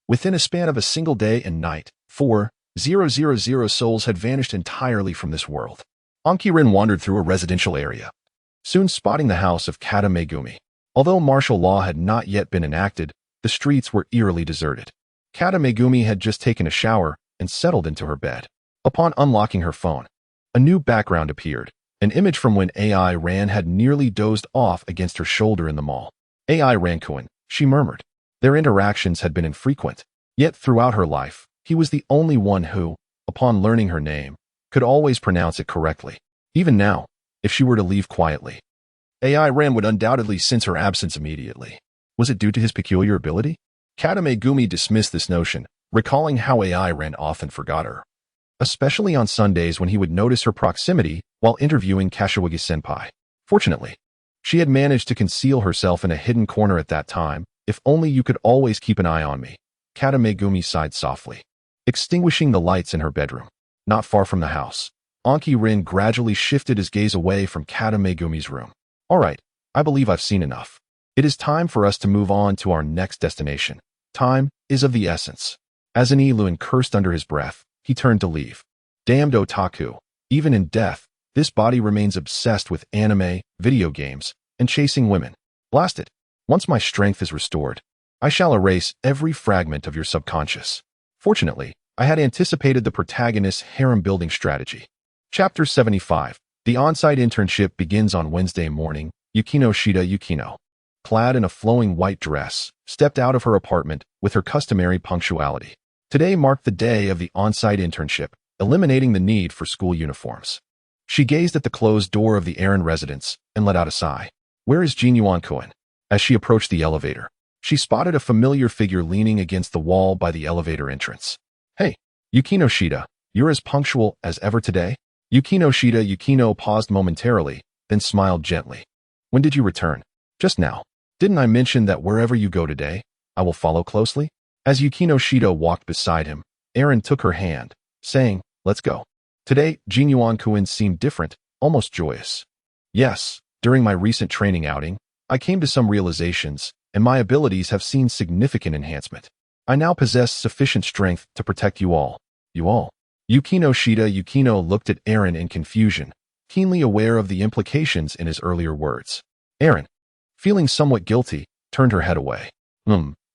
Within a span of a single day and night, 4,000 souls had vanished entirely from this world. Anki-rin wandered through a residential area, soon spotting the house of Kata Megumi. Although martial law had not yet been enacted, the streets were eerily deserted. Kata Megumi had just taken a shower and settled into her bed. Upon unlocking her phone, a new background appeared, an image from when AI Ran had nearly dozed off against her shoulder in the mall. AI Rankuin, she murmured. Their interactions had been infrequent, yet throughout her life, he was the only one who, upon learning her name, could always pronounce it correctly. Even now, if she were to leave quietly, AI Ran would undoubtedly sense her absence immediately. Was it due to his peculiar ability? Kata Megumi dismissed this notion, recalling how AI Ran often forgot her, especially on Sundays when he would notice her proximity while interviewing Kashiwagi-senpai. Fortunately, she had managed to conceal herself in a hidden corner at that time. If only you could always keep an eye on me. Kata Megumi sighed softly, extinguishing the lights in her bedroom. Not far from the house, Anki-rin gradually shifted his gaze away from Kata Megumi's room. All right, I believe I've seen enough. It is time for us to move on to our next destination. Time is of the essence. As an Iluin cursed under his breath, he turned to leave. Damned otaku. Even in death, this body remains obsessed with anime, video games, and chasing women. Blast it. Once my strength is restored, I shall erase every fragment of your subconscious. Fortunately, I had anticipated the protagonist's harem-building strategy. Chapter 75. The on-site internship begins on Wednesday morning. Yukino Shida Yukino, clad in a flowing white dress, stepped out of her apartment with her customary punctuality. Today marked the day of the on-site internship, eliminating the need for school uniforms. She gazed at the closed door of the Aaron residence and let out a sigh. Where is Jin Yuan-kun? As she approached the elevator, she spotted a familiar figure leaning against the wall by the elevator entrance. Hey, Yukino Shida, you're as punctual as ever today? Yukino Shida Yukino paused momentarily, then smiled gently. When did you return? Just now. Didn't I mention that wherever you go today, I will follow closely? As Yukino Shida walked beside him, Aaron took her hand, saying, let's go. Today, Jin Yuan-kun seemed different, almost joyous. Yes, during my recent training outing, I came to some realizations, and my abilities have seen significant enhancement. I now possess sufficient strength to protect you all. You all. Yukino Shida Yukino looked at Aaron in confusion, keenly aware of the implications in his earlier words. Aaron, feeling somewhat guilty, turned her head away.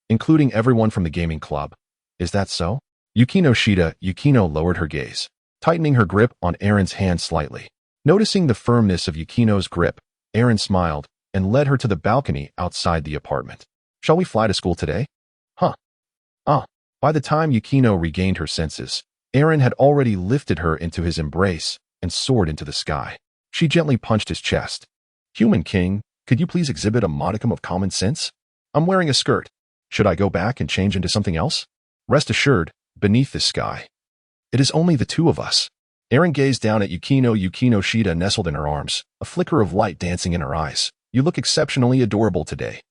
Including everyone from the gaming club. Is that so? Yukino Shida Yukino lowered her gaze, tightening her grip on Aaron's hand slightly. Noticing the firmness of Yukino's grip, Aaron smiled and led her to the balcony outside the apartment. Shall we fly to school today? Huh. By the time Yukino regained her senses, Aaron had already lifted her into his embrace and soared into the sky. She gently punched his chest. Human King, could you please exhibit a modicum of common sense? I'm wearing a skirt. Should I go back and change into something else? Rest assured, beneath this sky, it is only the two of us. Aaron gazed down at Yukino Shida nestled in her arms, a flicker of light dancing in her eyes. You look exceptionally adorable today.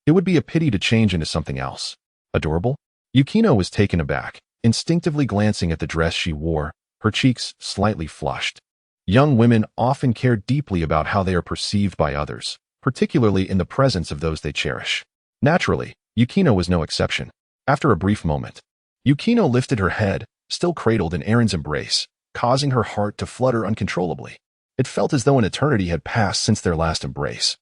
It would be a pity to change into something else. Adorable? Yukino was taken aback, instinctively glancing at the dress she wore, her cheeks slightly flushed. Young women often care deeply about how they are perceived by others, particularly in the presence of those they cherish. Naturally, Yukino was no exception. After a brief moment, Yukino lifted her head, still cradled in Aaron's embrace, causing her heart to flutter uncontrollably. It felt as though an eternity had passed since their last embrace.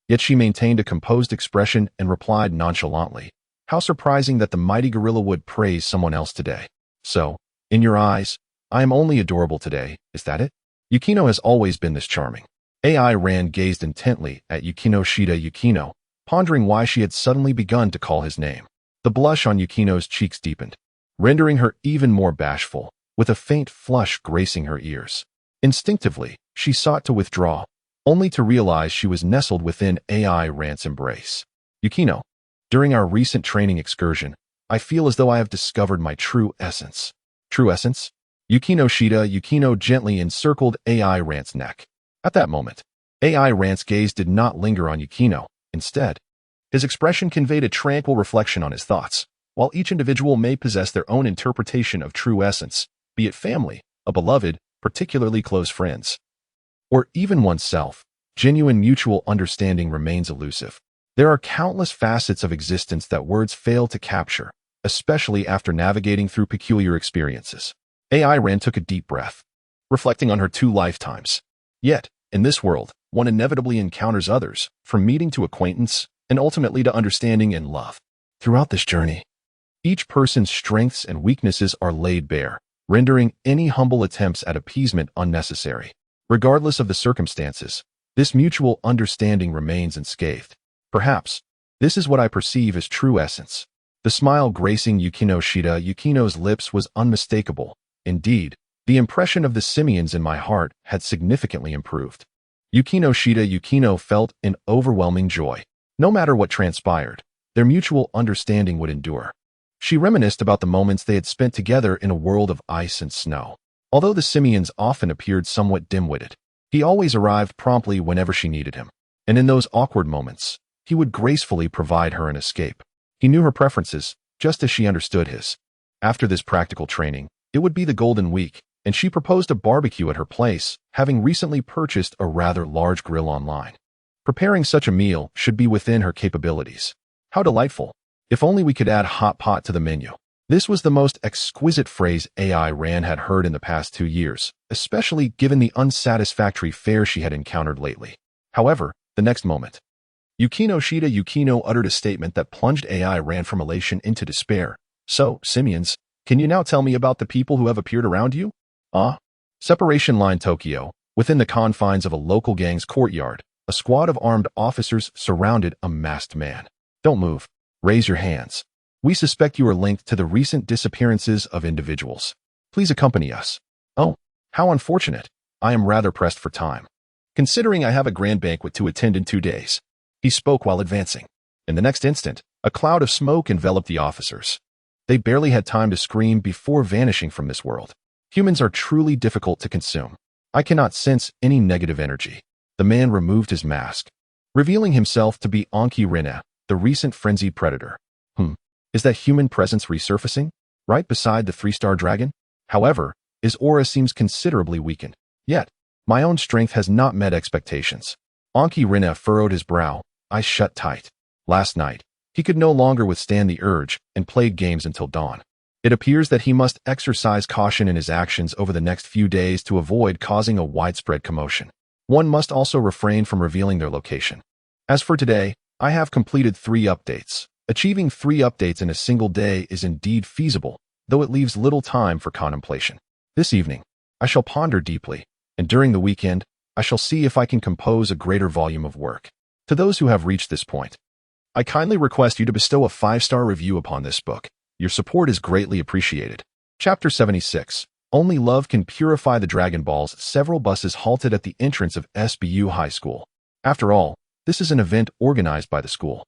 Yet she maintained a composed expression and replied nonchalantly, how surprising that the mighty gorilla would praise someone else today. So, in your eyes, I am only adorable today, is that it? Yukino has always been this charming. AI Ran gazed intently at Yukino Shida Yukino, pondering why she had suddenly begun to call his name. The blush on Yukino's cheeks deepened, rendering her even more bashful, with a faint flush gracing her ears. Instinctively, she sought to withdraw, only to realize she was nestled within AI Ran's embrace. Yukino, during our recent training excursion, I feel as though I have discovered my true essence. True essence? Yukino gently encircled AI Rant's neck. At that moment, AI Rant's gaze did not linger on Yukino. Instead, his expression conveyed a tranquil reflection on his thoughts. While each individual may possess their own interpretation of true essence, be it family, a beloved, particularly close friends, or even oneself, genuine mutual understanding remains elusive. There are countless facets of existence that words fail to capture, especially after navigating through peculiar experiences. AI Ran took a deep breath, reflecting on her 2 lifetimes. Yet, in this world, one inevitably encounters others, from meeting to acquaintance, and ultimately to understanding and love. Throughout this journey, each person's strengths and weaknesses are laid bare, rendering any humble attempts at appeasement unnecessary. Regardless of the circumstances, this mutual understanding remains unscathed. Perhaps, this is what I perceive as true essence. The smile gracing Yukino's lips was unmistakable. Indeed, the impression of the simians in my heart had significantly improved. Yukino felt an overwhelming joy. No matter what transpired, their mutual understanding would endure. She reminisced about the moments they had spent together in a world of ice and snow. Although the simians often appeared somewhat dim-witted, he always arrived promptly whenever she needed him. And in those awkward moments, he would gracefully provide her an escape. He knew her preferences, just as she understood his. After this practical training, it would be the Golden Week, and she proposed a barbecue at her place, having recently purchased a rather large grill online. Preparing such a meal should be within her capabilities. How delightful! If only we could add hot pot to the menu. This was the most exquisite phrase AI Ran had heard in the past 2 years, especially given the unsatisfactory fare she had encountered lately. However, the next moment, Yukino uttered a statement that plunged AI Ran from elation into despair. So, simians, can you now tell me about the people who have appeared around you? Separation Line Tokyo, within the confines of a local gang's courtyard, a squad of armed officers surrounded a masked man. Don't move. Raise your hands. We suspect you are linked to the recent disappearances of individuals. Please accompany us. Oh, how unfortunate. I am rather pressed for time, considering I have a grand banquet to attend in 2 days. He spoke while advancing. In the next instant, a cloud of smoke enveloped the officers. They barely had time to scream before vanishing from this world. Humans are truly difficult to consume. I cannot sense any negative energy. The man removed his mask, revealing himself to be Anki Rina, the recent frenzied predator. Is that human presence resurfacing? Right beside the 3-star dragon? However, his aura seems considerably weakened. Yet, my own strength has not met expectations. Anki Rina furrowed his brow, eyes shut tight. Last night, he could no longer withstand the urge and played games until dawn. It appears that he must exercise caution in his actions over the next few days to avoid causing a widespread commotion. One must also refrain from revealing their location. As for today, I have completed 3 updates. Achieving 3 updates in a single day is indeed feasible, though it leaves little time for contemplation. This evening, I shall ponder deeply, and during the weekend, I shall see if I can compose a greater volume of work. To those who have reached this point, I kindly request you to bestow a 5-star review upon this book. Your support is greatly appreciated. Chapter 76. Only Love Can Purify the Dragon Balls. Several buses halted at the entrance of SBU High School. After all, this is an event organized by the school,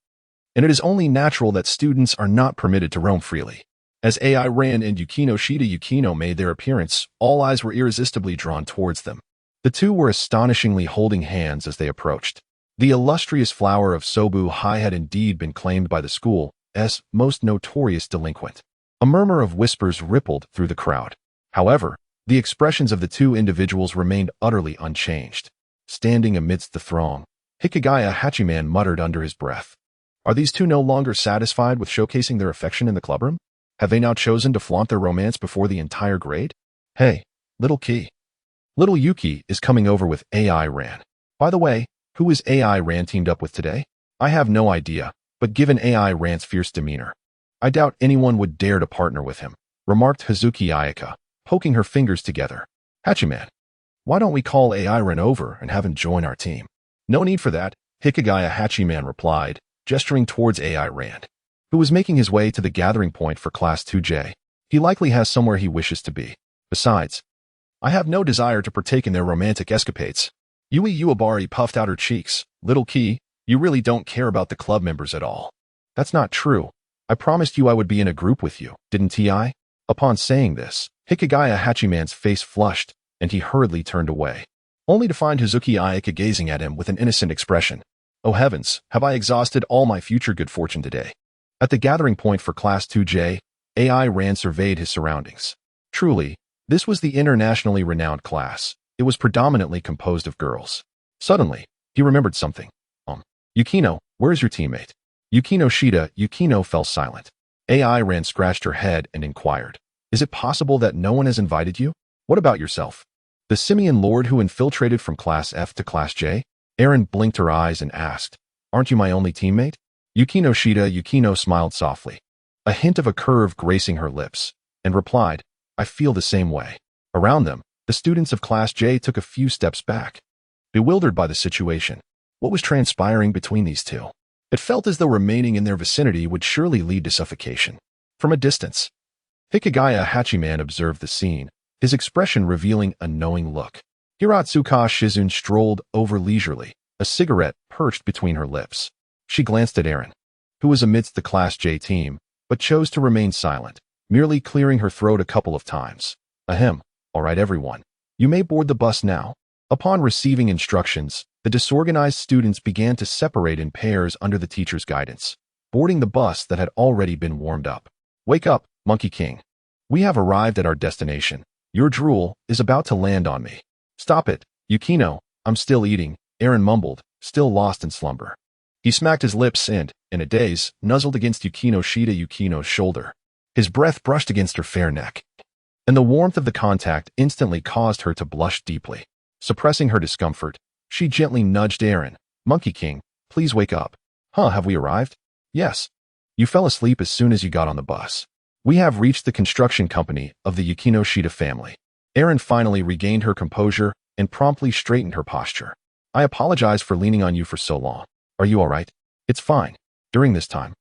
and it is only natural that students are not permitted to roam freely. As AI Ran and Yukino made their appearance, all eyes were irresistibly drawn towards them. The two were astonishingly holding hands as they approached. The illustrious flower of Sobu High had indeed been claimed by the school's most notorious delinquent. A murmur of whispers rippled through the crowd. However, the expressions of the two individuals remained utterly unchanged. Standing amidst the throng, Hikigaya Hachiman muttered under his breath. Are these two no longer satisfied with showcasing their affection in the clubroom? Have they now chosen to flaunt their romance before the entire grade? Hey, little Key. Little Yuki is coming over with AI Ran. By the way, who is AI Ran teamed up with today? I have no idea, but given AI Ran's fierce demeanor, I doubt anyone would dare to partner with him, remarked Hazuki Ayaka, poking her fingers together. Hachiman, why don't we call AI Ran over and have him join our team? No need for that, Hikigaya Hachiman replied, gesturing towards AI Rand, who was making his way to the gathering point for Class 2J. He likely has somewhere he wishes to be. Besides, I have no desire to partake in their romantic escapades. Yui Uebari puffed out her cheeks. Little Key, you really don't care about the club members at all. That's not true. I promised you I would be in a group with you, didn't I? Upon saying this, Hikigaya Hachiman's face flushed, and he hurriedly turned away, only to find Hazuki Ayaka gazing at him with an innocent expression. Oh heavens, have I exhausted all my future good fortune today? At the gathering point for Class 2J, AI Ran surveyed his surroundings. Truly, this was the internationally renowned class. It was predominantly composed of girls. Suddenly, he remembered something. Yukino, where's your teammate? Yukino Shida. Yukino fell silent. AI Ran scratched her head and inquired, is it possible that no one has invited you? What about yourself? The Simian Lord who infiltrated from Class F to Class J? Erin blinked her eyes and asked, aren't you my only teammate? Yukino Shida. Yukino smiled softly, a hint of a curve gracing her lips, and replied, I feel the same way. Around them, the students of Class J took a few steps back, bewildered by the situation. What was transpiring between these two? It felt as though remaining in their vicinity would surely lead to suffocation. From a distance, Hikigaya Hachiman observed the scene, his expression revealing a knowing look. Hiratsuka Shizun strolled over leisurely, a cigarette perched between her lips. She glanced at Erin, who was amidst the Class J team, but chose to remain silent, merely clearing her throat a couple of times. Ahem, all right everyone, you may board the bus now. Upon receiving instructions, the disorganized students began to separate in pairs under the teacher's guidance, boarding the bus that had already been warmed up. Wake up, Monkey King. We have arrived at our destination. Your drool is about to land on me. Stop it, Yukino, I'm still eating, Erin mumbled, still lost in slumber. He smacked his lips and, in a daze, nuzzled against Yukino Shida. Yukino's shoulder. His breath brushed against her fair neck, and the warmth of the contact instantly caused her to blush deeply. Suppressing her discomfort, she gently nudged Erin. Monkey King, please wake up. Have we arrived? Yes. You fell asleep as soon as you got on the bus. We have reached the construction company of the Yukino Shida family. Erin finally regained her composure and promptly straightened her posture. I apologize for leaning on you for so long. Are you all right? It's fine. During this time,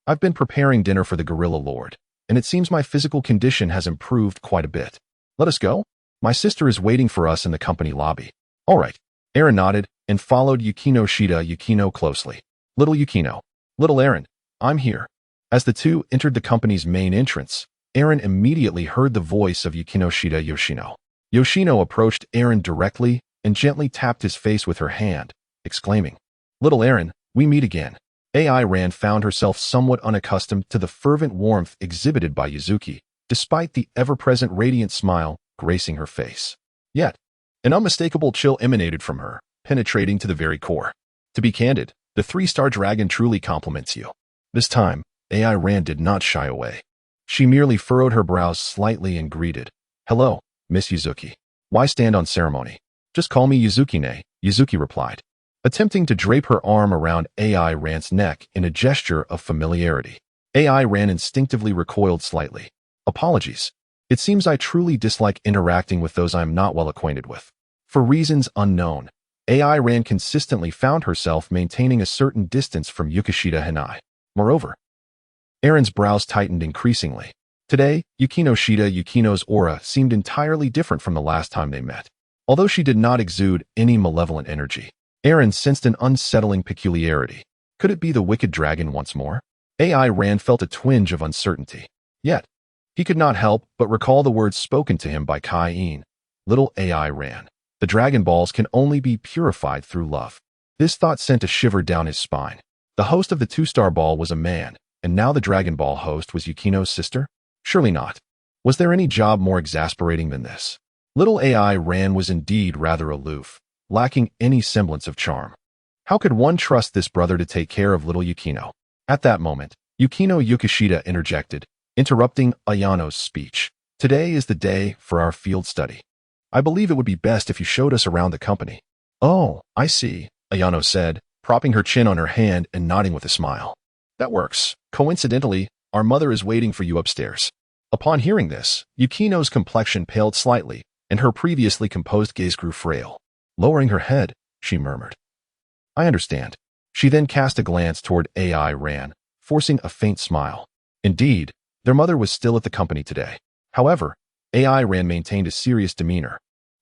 I've been preparing dinner for the Gorilla Lord, and it seems my physical condition has improved quite a bit. Let us go? My sister is waiting for us in the company lobby. All right. Erin nodded and followed Yukino Shida. Yukino closely. Little Yukino. Little Erin, I'm here. As the two entered the company's main entrance, Erin immediately heard the voice of Yukino Shida. Yoshino. Yoshino approached Erin directly and gently tapped his face with her hand, exclaiming, Little Erin, we meet again. AI Ran found herself somewhat unaccustomed to the fervent warmth exhibited by Yuzuki, despite the ever-present radiant smile gracing her face. Yet, an unmistakable chill emanated from her, penetrating to the very core. To be candid, the 3-star dragon truly compliments you. This time, AI Ran did not shy away. She merely furrowed her brows slightly and greeted, Hello, Miss Yuzuki. Why stand on ceremony? Just call me Yuzuki-ne, Yuzuki replied, attempting to drape her arm around AI Ran's neck in a gesture of familiarity. AI Ran instinctively recoiled slightly. Apologies. It seems I truly dislike interacting with those I am not well acquainted with. For reasons unknown, AI Ran consistently found herself maintaining a certain distance from Yukishida Hanai. Moreover, Erin's brows tightened increasingly. Today, Yukino Shida. Yukino's aura seemed entirely different from the last time they met. Although she did not exude any malevolent energy, Erin sensed an unsettling peculiarity. Could it be the wicked dragon once more? AI Ran felt a twinge of uncertainty. Yet, he could not help but recall the words spoken to him by Kai-in. Little AI Ran. The Dragon Balls can only be purified through love. This thought sent a shiver down his spine. The host of the 2-star ball was a man, and now the Dragon Ball host was Yukino's sister? Surely not. Was there any job more exasperating than this? Little AI Ran was indeed rather aloof, lacking any semblance of charm. How could one trust this brother to take care of little Yukino? At that moment, Yukino Yukishida interjected, interrupting Ayano's speech. Today is the day for our field study. I believe it would be best if you showed us around the company. Oh, I see, Ayano said, propping her chin on her hand and nodding with a smile. That works. Coincidentally, our mother is waiting for you upstairs. Upon hearing this, Yukino's complexion paled slightly, and her previously composed gaze grew frail. Lowering her head, she murmured, I understand. She then cast a glance toward AI Ran, forcing a faint smile. Indeed, their mother was still at the company today. However, AI Ran maintained a serious demeanor,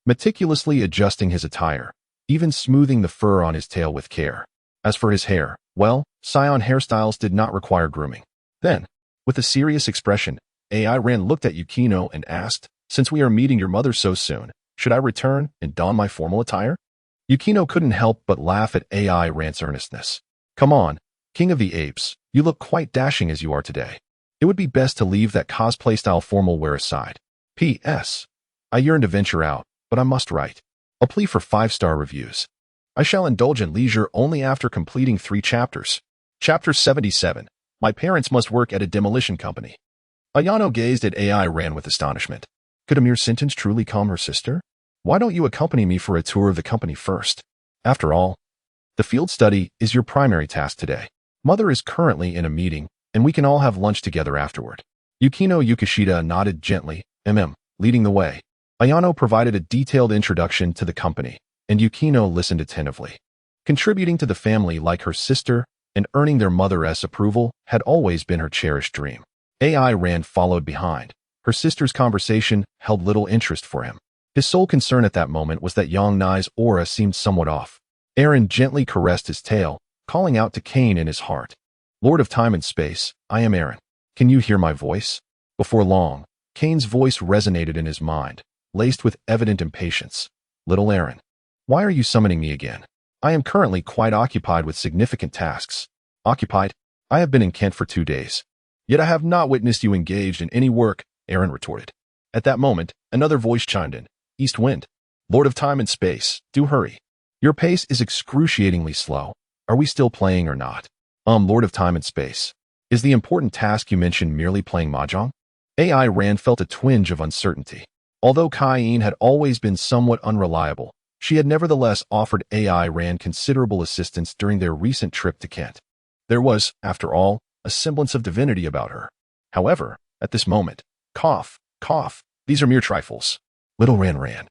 meticulously adjusting his attire, even smoothing the fur on his tail with care. As for his hair, well, Saiyan hairstyles did not require grooming. Then, with a serious expression, AI Ran looked at Yukino and asked, "Since we are meeting your mother so soon, should I return and don my formal attire?" Yukino couldn't help but laugh at AI Ran's earnestness. "Come on, King of the Apes, you look quite dashing as you are today. It would be best to leave that cosplay-style formal wear aside. P.S. I yearn to venture out, but I must write a plea for 5-star reviews. I shall indulge in leisure only after completing 3 chapters. Chapter 77. My parents must work at a demolition company." Ayano gazed at AI Ran with astonishment. Could a mere sentence truly calm her sister? Why don't you accompany me for a tour of the company first? After all, the field study is your primary task today. Mother is currently in a meeting, and we can all have lunch together afterward. Yukino Yukishida nodded gently, leading the way. Ayano provided a detailed introduction to the company, and Yukino listened attentively. Contributing to the family like her sister and earning their mother's approval had always been her cherished dream. AI Ran followed behind. Her sister's conversation held little interest for him. His sole concern at that moment was that Yang Nai's aura seemed somewhat off. Aaron gently caressed his tail, calling out to Cain in his heart. "Lord of time and space, I am Aaron. Can you hear my voice?" Before long, Cain's voice resonated in his mind, laced with evident impatience. "Little Aaron, why are you summoning me again? I am currently quite occupied with significant tasks." "Occupied? I have been in Kent for 2 days. Yet I have not witnessed you engaged in any work," Aaron retorted. At that moment, another voice chimed in. "East Wind, Lord of time and space, do hurry. Your pace is excruciatingly slow. Are we still playing or not?" Lord of time and space. Is the important task you mentioned merely playing mahjong?" AI Ran felt a twinge of uncertainty. Although Cain had always been somewhat unreliable, she had nevertheless offered AI Ran considerable assistance during their recent trip to Kent. There was, after all, a semblance of divinity about her. However, at this moment, cough, these are mere trifles. "Little Ran,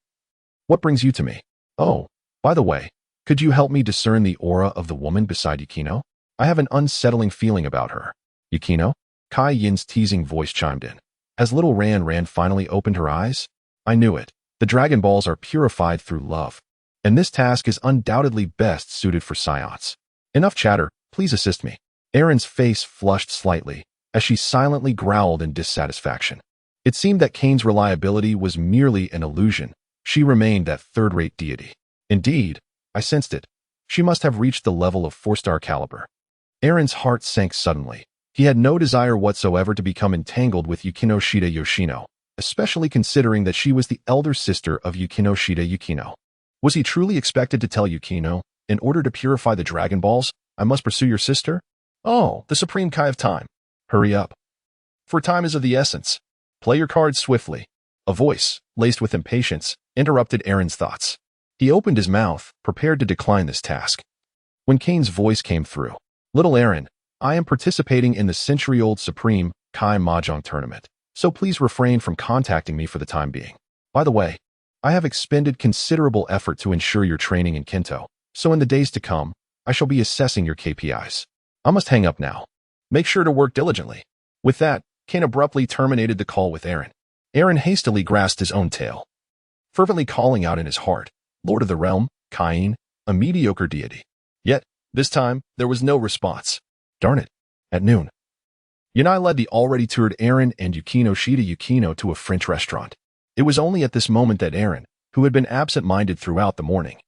what brings you to me? Oh, by the way, could you help me discern the aura of the woman beside Yukino? I have an unsettling feeling about her." "Yukino?" Kai Yin's teasing voice chimed in. As little Ran finally opened her eyes, "I knew it. The Dragon Balls are purified through love, and this task is undoubtedly best suited for Saiyans. Enough chatter, please assist me." Aaron's face flushed slightly as she silently growled in dissatisfaction. It seemed that Cain's reliability was merely an illusion. She remained that third-rate deity. Indeed, I sensed it. She must have reached the level of 4-star caliber. Aaron's heart sank suddenly. He had no desire whatsoever to become entangled with Yukinoshita Yoshino, especially considering that she was the elder sister of Yukinoshita Yukino. Was he truly expected to tell Yukino, "In order to purify the Dragon Balls, I must pursue your sister"? Oh, the supreme Kai of time. Hurry up. For time is of the essence. Play your cards swiftly. A voice, laced with impatience, interrupted Aaron's thoughts. He opened his mouth, prepared to decline this task. When Cain's voice came through, "Little Aaron, I am participating in the century-old Supreme Kai Mahjong tournament, so please refrain from contacting me for the time being. By the way, I have expended considerable effort to ensure your training in Kento, so in the days to come, I shall be assessing your KPIs. I must hang up now. Make sure to work diligently." With that, Cain abruptly terminated the call with Aaron. Aaron hastily grasped his own tail, fervently calling out in his heart, "Lord of the realm, Cain, a mediocre deity." Yet, this time, there was no response. Darn it. At noon, Yanai led the already toured Aaron and Yukinoshita Yukino to a French restaurant. It was only at this moment that Aaron, who had been absent-minded throughout the morning,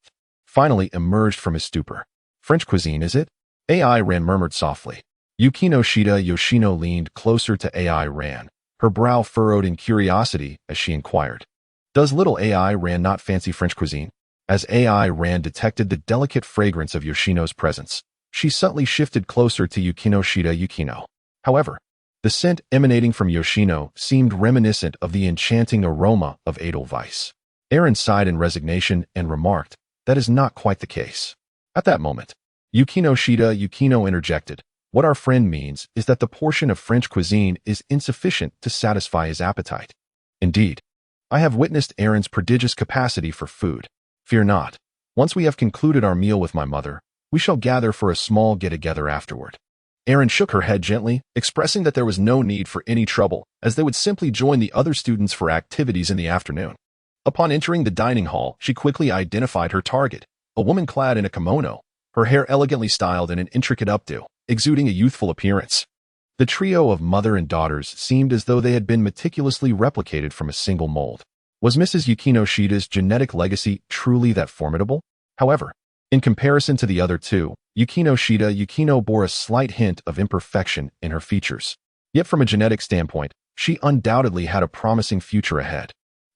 finally emerged from his stupor. "French cuisine, is it?" AI Ran murmured softly. Yukinoshita Yoshino leaned closer to AI Ran, her brow furrowed in curiosity as she inquired, "Does little AI Ran not fancy French cuisine?" As AI Ran detected the delicate fragrance of Yoshino's presence, she subtly shifted closer to Yukinoshita Yukino. However, the scent emanating from Yoshino seemed reminiscent of the enchanting aroma of Edelweiss. Aaron sighed in resignation and remarked, "That is not quite the case." At that moment, Yukinoshita Yukino interjected, "What our friend means is that the portion of French cuisine is insufficient to satisfy his appetite. Indeed, I have witnessed Aaron's prodigious capacity for food. Fear not. Once we have concluded our meal with my mother, we shall gather for a small get-together afterward." Aaron shook her head gently, expressing that there was no need for any trouble, as they would simply join the other students for activities in the afternoon. Upon entering the dining hall, she quickly identified her target, a woman clad in a kimono, her hair elegantly styled in an intricate updo, exuding a youthful appearance. The trio of mother and daughters seemed as though they had been meticulously replicated from a single mold. Was Mrs. Yukino Shida's genetic legacy truly that formidable? However, in comparison to the other two, Yukino bore a slight hint of imperfection in her features. Yet from a genetic standpoint, she undoubtedly had a promising future ahead.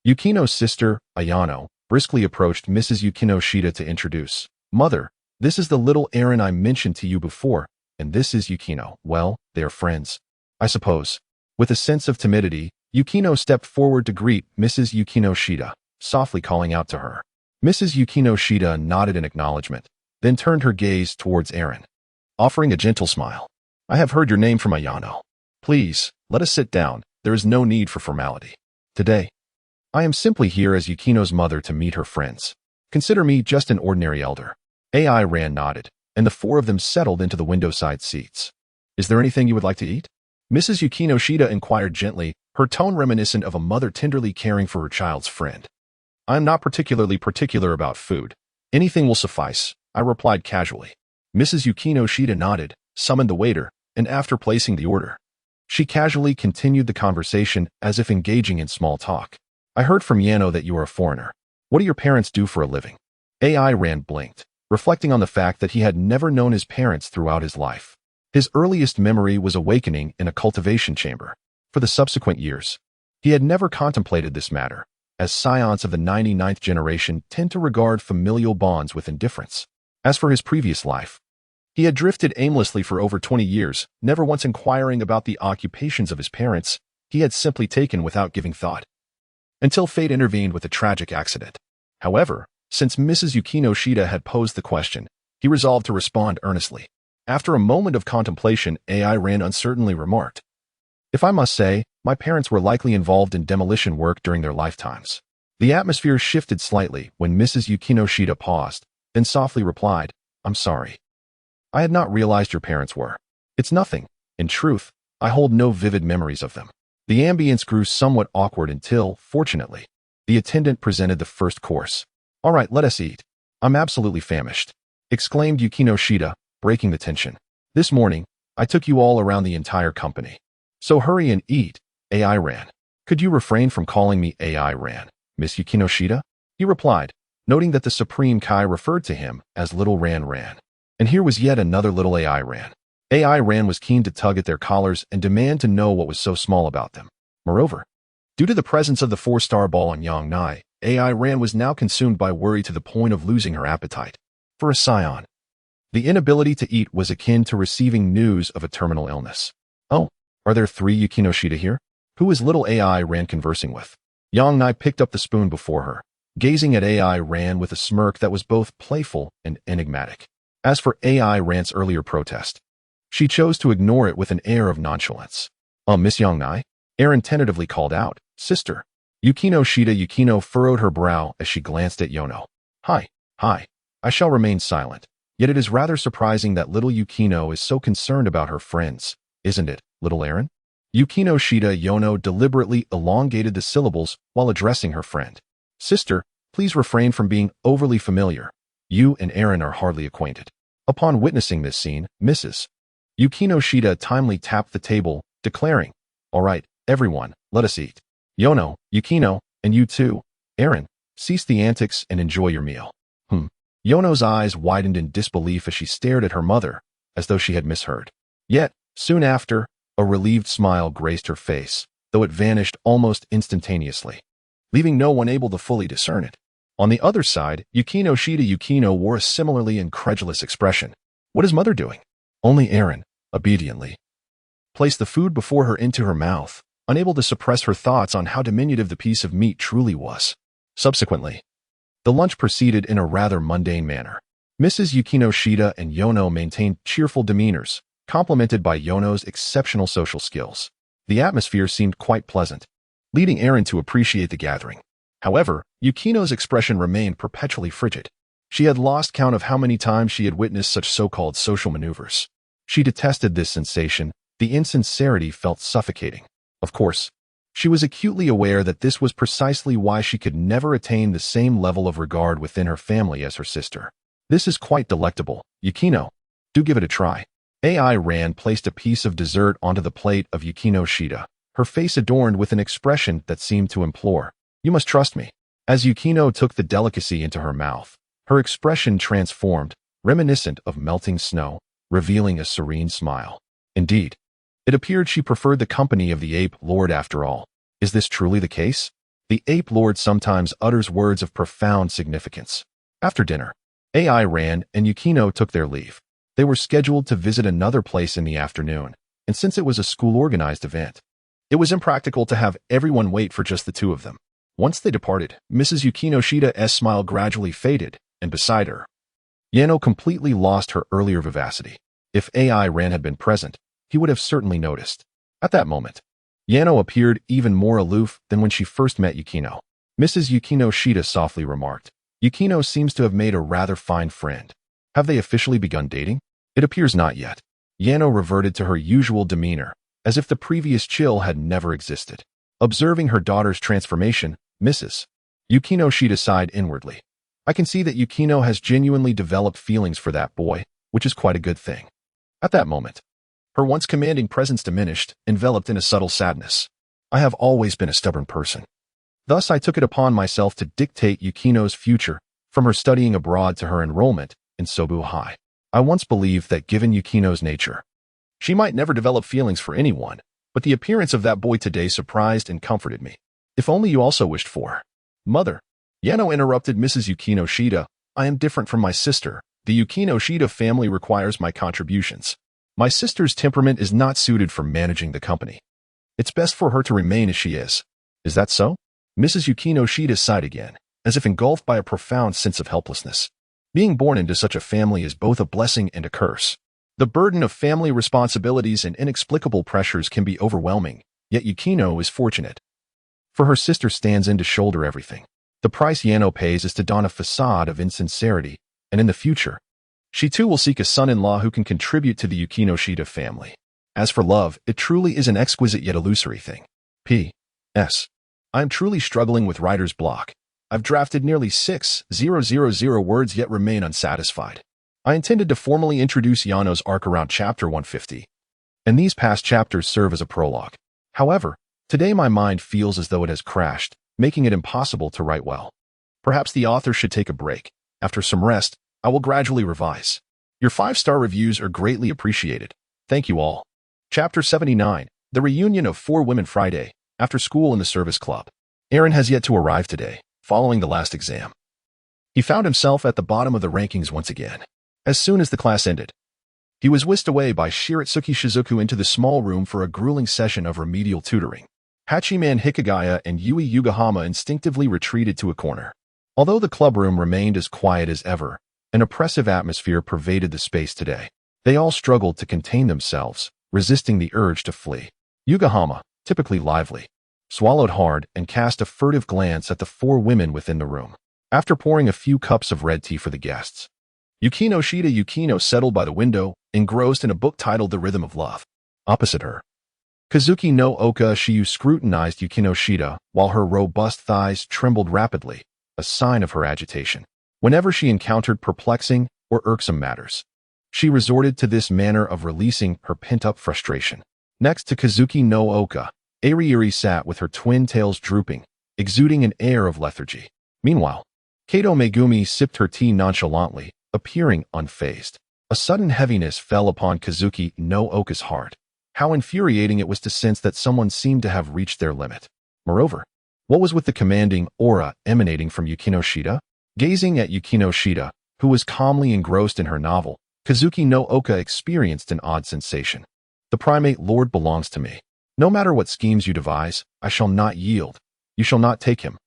Yukino's sister, Ayano, briskly approached Mrs. Yukino Shida to introduce. Mother, this is the little Aaron I mentioned to you before, and this is Yukino. Well, they are friends, I suppose. With a sense of timidity, Yukino stepped forward to greet Mrs. Yukino Shida, softly calling out to her. Mrs. Yukino Shida nodded in acknowledgement, then turned her gaze towards Aaron, offering a gentle smile. I have heard your name from Ayano. Please, let us sit down. There is no need for formality. Today, I am simply here as Yukino's mother to meet her friends. Consider me just an ordinary elder. AI Ran nodded, and the four of them settled into the window-side seats. Is there anything you would like to eat? Mrs. Yukino Shida inquired gently, her tone reminiscent of a mother tenderly caring for her child's friend. I am not particularly particular about food. Anything will suffice, I replied casually. Mrs. Yukino Shida nodded, summoned the waiter, and after placing the order, she casually continued the conversation as if engaging in small talk. I heard from Yano that you are a foreigner. What do your parents do for a living? AI Ran blinked, reflecting on the fact that he had never known his parents throughout his life. His earliest memory was awakening in a cultivation chamber. For the subsequent years, he had never contemplated this matter, as scions of the 99th generation tend to regard familial bonds with indifference. As for his previous life, he had drifted aimlessly for over 20 years, never once inquiring about the occupations of his parents. He had simply taken without giving thought, until fate intervened with a tragic accident. However, since Mrs. Yukino Shida had posed the question, he resolved to respond earnestly. After a moment of contemplation, AI Ran uncertainly remarked, if I must say, my parents were likely involved in demolition work during their lifetimes. The atmosphere shifted slightly when Mrs. Yukino Shida paused, then softly replied, I'm sorry. I had not realized your parents were. It's nothing. In truth, I hold no vivid memories of them. The ambience grew somewhat awkward until, fortunately, the attendant presented the first course. All right, let us eat. I'm absolutely famished, exclaimed Yukino Shida, breaking the tension. This morning, I took you all around the entire company. So hurry and eat, AI Ran. Could you refrain from calling me AI Ran, Miss Yukino Shida? He replied, noting that the Supreme Kai referred to him as Little Ran Ran. And here was yet another little AI Ran. AI Ran was keen to tug at their collars and demand to know what was so small about them. Moreover, due to the presence of the 4-star ball on Yang Nai, AI Ran was now consumed by worry to the point of losing her appetite. For a Saiyan, the inability to eat was akin to receiving news of a terminal illness. Oh, are there 3 Yukino Shida here? Who is little AI Ran conversing with? Yang Nai picked up the spoon before her, gazing at AI Ran with a smirk that was both playful and enigmatic. As for AI Ran's earlier protest, she chose to ignore it with an air of nonchalance. Miss Yang Nai? Aaron tentatively called out, Sister. Yukino Shida Yukino furrowed her brow as she glanced at Yono. Hi. I shall remain silent. Yet it is rather surprising that little Yukino is so concerned about her friends, isn't it, little Aaron? Yukino Shida Yono deliberately elongated the syllables while addressing her friend. Sister, please refrain from being overly familiar. You and Aaron are hardly acquainted. Upon witnessing this scene, Mrs. Yukino Shida timely tapped the table, declaring, All right, everyone, let us eat. Yono, Yukino, and you too, Aaron, cease the antics and enjoy your meal. Yono's eyes widened in disbelief as she stared at her mother, as though she had misheard. Yet, soon after, a relieved smile graced her face, though it vanished almost instantaneously, leaving no one able to fully discern it. On the other side, Yukino Shida Yukino wore a similarly incredulous expression. What is mother doing? Only Aaron, obediently, placed the food before her into her mouth, unable to suppress her thoughts on how diminutive the piece of meat truly was. Subsequently, the lunch proceeded in a rather mundane manner. Mrs. Yukino Shida and Yono maintained cheerful demeanors, complemented by Yono's exceptional social skills. The atmosphere seemed quite pleasant, leading Aaron to appreciate the gathering. However, Yukino's expression remained perpetually frigid. She had lost count of how many times she had witnessed such so-called social maneuvers. She detested this sensation. The insincerity felt suffocating. Of course, she was acutely aware that this was precisely why she could never attain the same level of regard within her family as her sister. This is quite delectable, Yukino. Do give it a try. AI Ran placed a piece of dessert onto the plate of Yukino Shida, her face adorned with an expression that seemed to implore, "You must trust me." As Yukino took the delicacy into her mouth, her expression transformed, reminiscent of melting snow, revealing a serene smile. Indeed, it appeared she preferred the company of the ape lord after all. Is this truly the case? The ape lord sometimes utters words of profound significance. After dinner, AI Ran and Yukino took their leave. They were scheduled to visit another place in the afternoon, and since it was a school-organized event, it was impractical to have everyone wait for just the two of them. Once they departed, Mrs. Yukino Shida's smile gradually faded, and beside her, Yano completely lost her earlier vivacity. If AI Ran had been present, he would have certainly noticed. At that moment, Yano appeared even more aloof than when she first met Yukino. Mrs. Yukino Shida softly remarked, "Yukino seems to have made a rather fine friend. Have they officially begun dating?" "It appears not yet." Yano reverted to her usual demeanor, as if the previous chill had never existed. Observing her daughter's transformation, Mrs. Yukino Shida sighed inwardly. "I can see that Yukino has genuinely developed feelings for that boy, which is quite a good thing." At that moment, her once commanding presence diminished, enveloped in a subtle sadness. "I have always been a stubborn person. Thus I took it upon myself to dictate Yukino's future, from her studying abroad to her enrollment in Sobu High. I once believed that given Yukino's nature, she might never develop feelings for anyone, but the appearance of that boy today surprised and comforted me. If only you also wished for." "Mother," Yano interrupted Mrs. Yukino Shida, "I am different from my sister. The Yukino Shida family requires my contributions. My sister's temperament is not suited for managing the company. It's best for her to remain as she is." "Is that so?" Mrs. Yukino Shida sighed again, as if engulfed by a profound sense of helplessness. Being born into such a family is both a blessing and a curse. The burden of family responsibilities and inexplicable pressures can be overwhelming, yet Yukino is fortunate, for her sister stands in to shoulder everything. The price Yano pays is to don a facade of insincerity, and in the future, she too will seek a son-in-law who can contribute to the Yukino Shida family. As for love, it truly is an exquisite yet illusory thing. P.S. I am truly struggling with writer's block. I've drafted nearly 6,000 words yet remain unsatisfied. I intended to formally introduce Yano's arc around chapter 150, and these past chapters serve as a prologue. However, today my mind feels as though it has crashed, making it impossible to write well. Perhaps the author should take a break. After some rest, I will gradually revise. Your 5-star reviews are greatly appreciated. Thank you all. Chapter 79, The Reunion of 4 Women Friday, After School in the Service Club. Aaron has yet to arrive today, following the last exam. He found himself at the bottom of the rankings once again. As soon as the class ended, he was whisked away by Shiratsuki Shizuku into the small room for a grueling session of remedial tutoring. Hachiman Hikagaya and Yui Yugahama instinctively retreated to a corner. Although the clubroom remained as quiet as ever, an oppressive atmosphere pervaded the space today. They all struggled to contain themselves, resisting the urge to flee. Yugahama, typically lively, swallowed hard and cast a furtive glance at the 4 women within the room. After pouring a few cups of red tea for the guests, Yukino Shida settled by the window, engrossed in a book titled The Rhythm of Love. Opposite her, Kazuki no Oka Shiyu scrutinized Yukino Shida while her robust thighs trembled rapidly, a sign of her agitation. Whenever she encountered perplexing or irksome matters, she resorted to this manner of releasing her pent-up frustration. Next to Kazuki no Oka, Ariiri sat with her twin tails drooping, exuding an air of lethargy. Meanwhile, Kato Megumi sipped her tea nonchalantly, appearing unfazed. A sudden heaviness fell upon Kazuki no Oka's heart. How infuriating it was to sense that someone seemed to have reached their limit. Moreover, what was with the commanding aura emanating from Yukino Shida? Gazing at Yukino Shida, who was calmly engrossed in her novel, Kazuki no Oka experienced an odd sensation. The primate lord belongs to me. No matter what schemes you devise, I shall not yield. You shall not take him.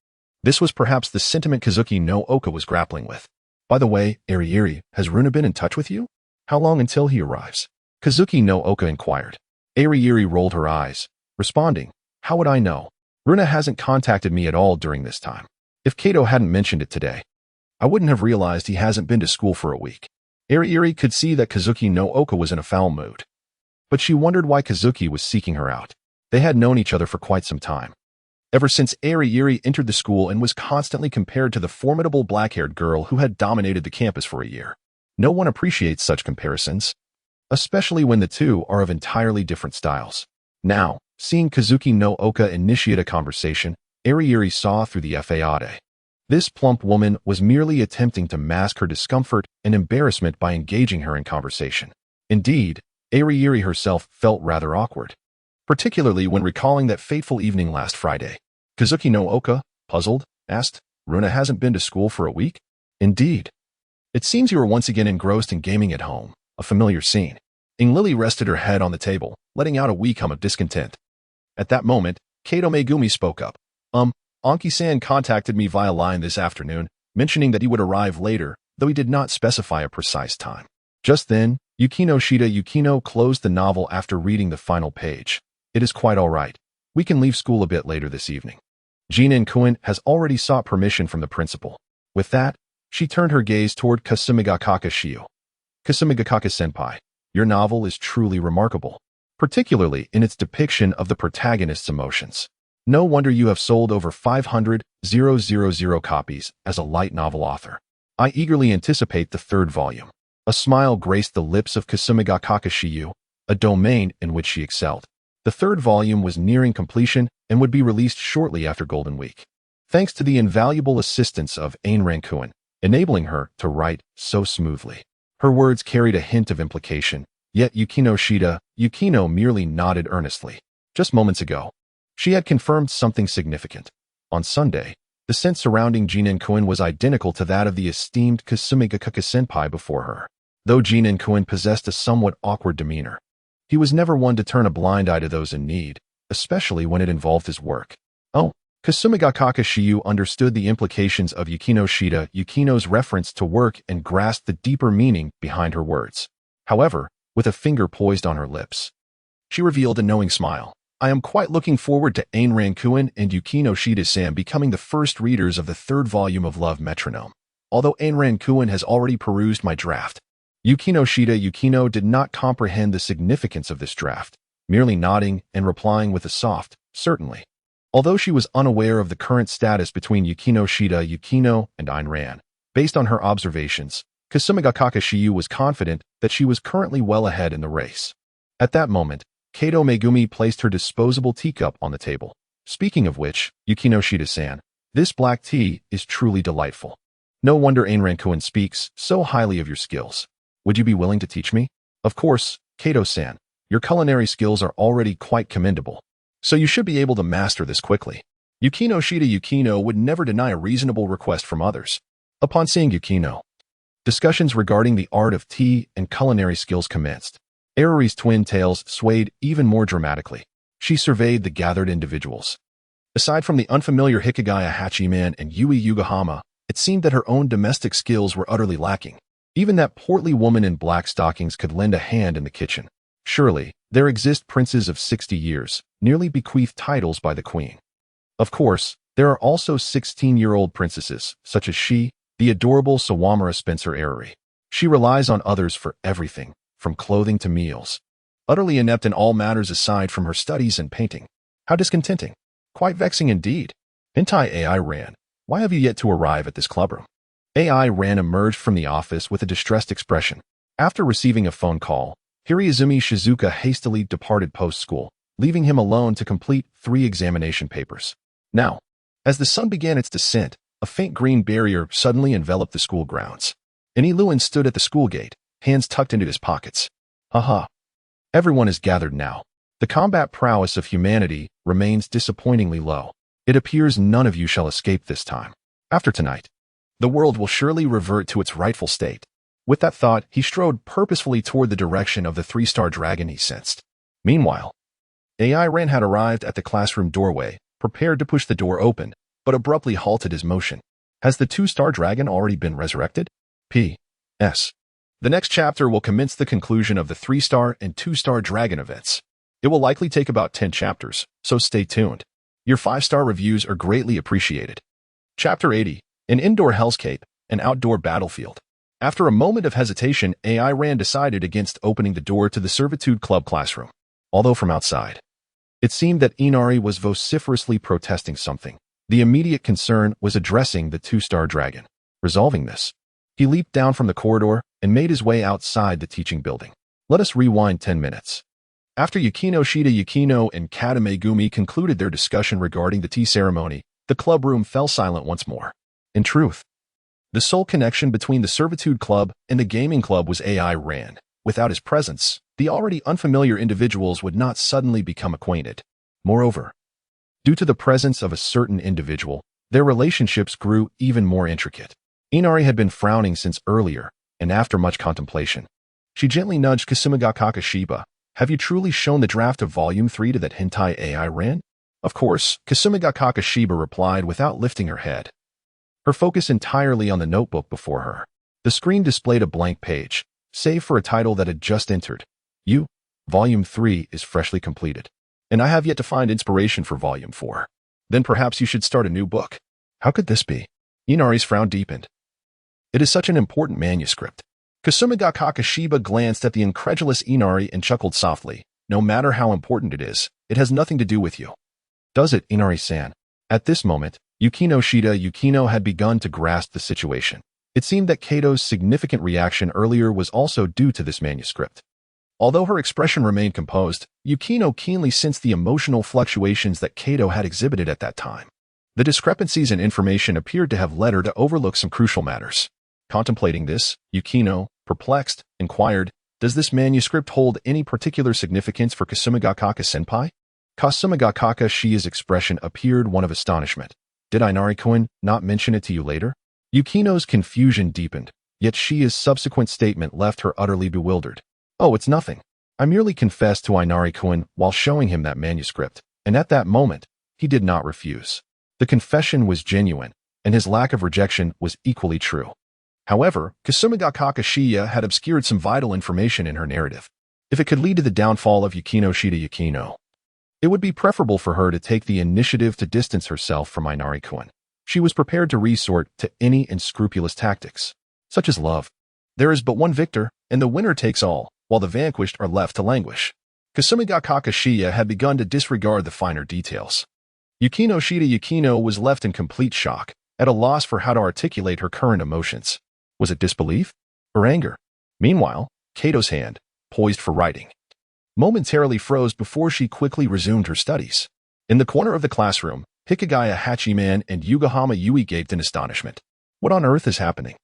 This was perhaps the sentiment Kazuki no Oka was grappling with. By the way, Ariiri, has Runa been in touch with you? How long until he arrives? Kazuki no Oka inquired. Ariiri rolled her eyes, responding, "How would I know? Runa hasn't contacted me at all during this time. If Kato hadn't mentioned it today, I wouldn't have realized he hasn't been to school for a week." Ariiri could see that Kazuki no Oka was in a foul mood, but she wondered why Kazuki was seeking her out. They had known each other for quite some time, ever since Ariiri entered the school and was constantly compared to the formidable black-haired girl who had dominated the campus for a year. No one appreciates such comparisons, especially when the two are of entirely different styles. Now, seeing Kazuki no Oka initiate a conversation, Ariyuri saw through the facade. This plump woman was merely attempting to mask her discomfort and embarrassment by engaging her in conversation. Indeed, Ariyuri herself felt rather awkward, particularly when recalling that fateful evening last Friday. Kazuki no Oka, puzzled, asked, "Runa hasn't been to school for a week?" "Indeed. It seems you are once again engrossed in gaming at home," a familiar scene. Lily rested her head on the table, letting out a wee hum of discontent. At that moment, Kato Megumi spoke up. Anki-san contacted me via line this afternoon, mentioning that he would arrive later, though he did not specify a precise time." Just then, Yukino closed the novel after reading the final page. "It is quite all right. We can leave school a bit later this evening. Jinen-kun has already sought permission from the principal." With that, she turned her gaze toward Kasumigakaka Shio. "Kasumigakaka-senpai, your novel is truly remarkable, particularly in its depiction of the protagonist's emotions. No wonder you have sold over 500,000 copies as a light novel author. I eagerly anticipate the third volume." A smile graced the lips of Kasumigakaka Shio, a domain in which she excelled. The third volume was nearing completion and would be released shortly after Golden Week, thanks to the invaluable assistance of Ain Rankuen, enabling her to write so smoothly. Her words carried a hint of implication, yet Yukino merely nodded earnestly. Just moments ago, she had confirmed something significant. On Sunday, the scent surrounding Jinen-kun was identical to that of the esteemed Kasumigakaka-senpai before her. Though Jinen-kun possessed a somewhat awkward demeanor, he was never one to turn a blind eye to those in need, especially when it involved his work. Kasumigakaka Shio understood the implications of Yukino's reference to work and grasped the deeper meaning behind her words. However, with a finger poised on her lips, she revealed a knowing smile. "I am quite looking forward to Ain Rankuen and Yukino Shida-san becoming the first readers of the third volume of Love Metronome. Although Ain Rankuen has already perused my draft." Yukino did not comprehend the significance of this draft, merely nodding and replying with a soft, "Certainly." Although she was unaware of the current status between Yukino and Ain Ran, based on her observations, Kasumigakaka Shio was confident that she was currently well ahead in the race. At that moment, Kato Megumi placed her disposable teacup on the table. "Speaking of which, Yukino Shida-san, this black tea is truly delightful. No wonder Ain Rankuen speaks so highly of your skills. Would you be willing to teach me?" "Of course, Kato-san. Your culinary skills are already quite commendable, so you should be able to master this quickly." Yukino would never deny a reasonable request from others. Upon seeing Yukino, discussions regarding the art of tea and culinary skills commenced. Ariri's twin tails swayed even more dramatically. She surveyed the gathered individuals. Aside from the unfamiliar Hikigaya Hachiman and Yui Yugahama, it seemed that her own domestic skills were utterly lacking. Even that portly woman in black stockings could lend a hand in the kitchen. Surely, there exist princes of 60 years, nearly bequeathed titles by the queen. Of course, there are also 16-year-old princesses, such as she, the adorable Sawamura Spencer Ariri. She relies on others for everything, from clothing to meals. Utterly inept in all matters aside from her studies and painting. How discontenting. Quite vexing indeed. Hentai AI Ran, why have you yet to arrive at this clubroom? AI Ran emerged from the office with a distressed expression. After receiving a phone call, Hiriizumi Shizuka hastily departed post-school, leaving him alone to complete 3 examination papers. Now, as the sun began its descent, a faint green barrier suddenly enveloped the school grounds. Iniluan stood at the school gate, hands tucked into his pockets. Haha. Everyone is gathered now. The combat prowess of humanity remains disappointingly low. It appears none of you shall escape this time. After tonight, the world will surely revert to its rightful state. With that thought, he strode purposefully toward the direction of the 3-star dragon he sensed. Meanwhile, AI Ran had arrived at the classroom doorway, prepared to push the door open, but abruptly halted his motion. Has the 2-star dragon already been resurrected? P.S. The next chapter will commence the conclusion of the 3-star and 2-star dragon events. It will likely take about 10 chapters, so stay tuned. Your 5-star reviews are greatly appreciated. Chapter 80, an indoor hellscape, an outdoor battlefield. After a moment of hesitation, AI Ran decided against opening the door to the Servitude Club classroom. Although from outside, it seemed that Inari was vociferously protesting something. The immediate concern was addressing the 2-star dragon. Resolving this, he leaped down from the corridor and made his way outside the teaching building. Let us rewind 10 minutes. After Yukino Shida Yukino and Kata Megumi concluded their discussion regarding the tea ceremony, the club room fell silent once more. In truth, the sole connection between the Servitude Club and the gaming club was AI Ran. Without his presence, the already unfamiliar individuals would not suddenly become acquainted. Moreover, due to the presence of a certain individual, their relationships grew even more intricate. Inari had been frowning since earlier, and after much contemplation, she gently nudged Kasumiga Kakashiba. Have you truly shown the draft of Volume 3 to that hentai AI Ran? Of course, Kasumiga Kakashiba replied without lifting her head, her focus entirely on the notebook before her. The screen displayed a blank page, save for a title that had just entered. Volume 3 is freshly completed, and I have yet to find inspiration for Volume 4. Then perhaps you should start a new book. How could this be? Inari's frown deepened. It is such an important manuscript. Kasumiga Kakashiba glanced at the incredulous Inari and chuckled softly. No matter how important it is, it has nothing to do with you. Does it, Inari-san? At this moment, Yukino Shida Yukino had begun to grasp the situation. It seemed that Kato's significant reaction earlier was also due to this manuscript. Although her expression remained composed, Yukino keenly sensed the emotional fluctuations that Kato had exhibited at that time. The discrepancies in information appeared to have led her to overlook some crucial matters. Contemplating this, Yukino, perplexed, inquired, does this manuscript hold any particular significance for Kasumigakaka-senpai? Kasumigakaka-shia's expression appeared one of astonishment. Did Inari-kun not mention it to you later? Yukino's confusion deepened, yet Shia's subsequent statement left her utterly bewildered. Oh, it's nothing. I merely confessed to Inari-kun while showing him that manuscript, and at that moment, he did not refuse. The confession was genuine, and his lack of rejection was equally true. However, Kasumigakaka-shiya had obscured some vital information in her narrative. If it could lead to the downfall of Yukino Shida Yukino, it would be preferable for her to take the initiative to distance herself from Inari-kun. She was prepared to resort to any unscrupulous tactics, such as love. There is but one victor, and the winner takes all, while the vanquished are left to languish. Kasumigakaka-shiya had begun to disregard the finer details. Yukino Shida Yukino was left in complete shock, at a loss for how to articulate her current emotions. Was it disbelief or anger? Meanwhile, Kato's hand, poised for writing, momentarily froze before she quickly resumed her studies. In the corner of the classroom, Hikigaya Hachiman and Yugahama Yui gaped in astonishment. What on earth is happening?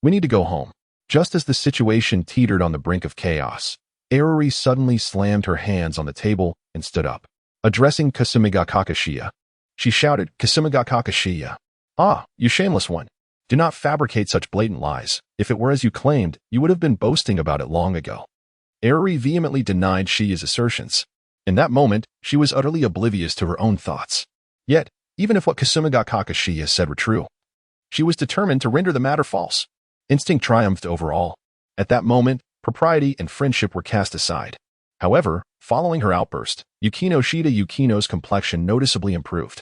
We need to go home. Just as the situation teetered on the brink of chaos, Eruri suddenly slammed her hands on the table and stood up. Addressing Kasumigakaka-shiya, she shouted, Kasumigakaka-shiya. Ah, you shameless one. Do not fabricate such blatant lies. If it were as you claimed, you would have been boasting about it long ago. Eruri vehemently denied Shia's assertions. In that moment, she was utterly oblivious to her own thoughts. Yet, even if what Kasumigakaka-shiya said were true, she was determined to render the matter false. Instinct triumphed over all. At that moment, propriety and friendship were cast aside. However, following her outburst, Yukino Shida Yukino's complexion noticeably improved.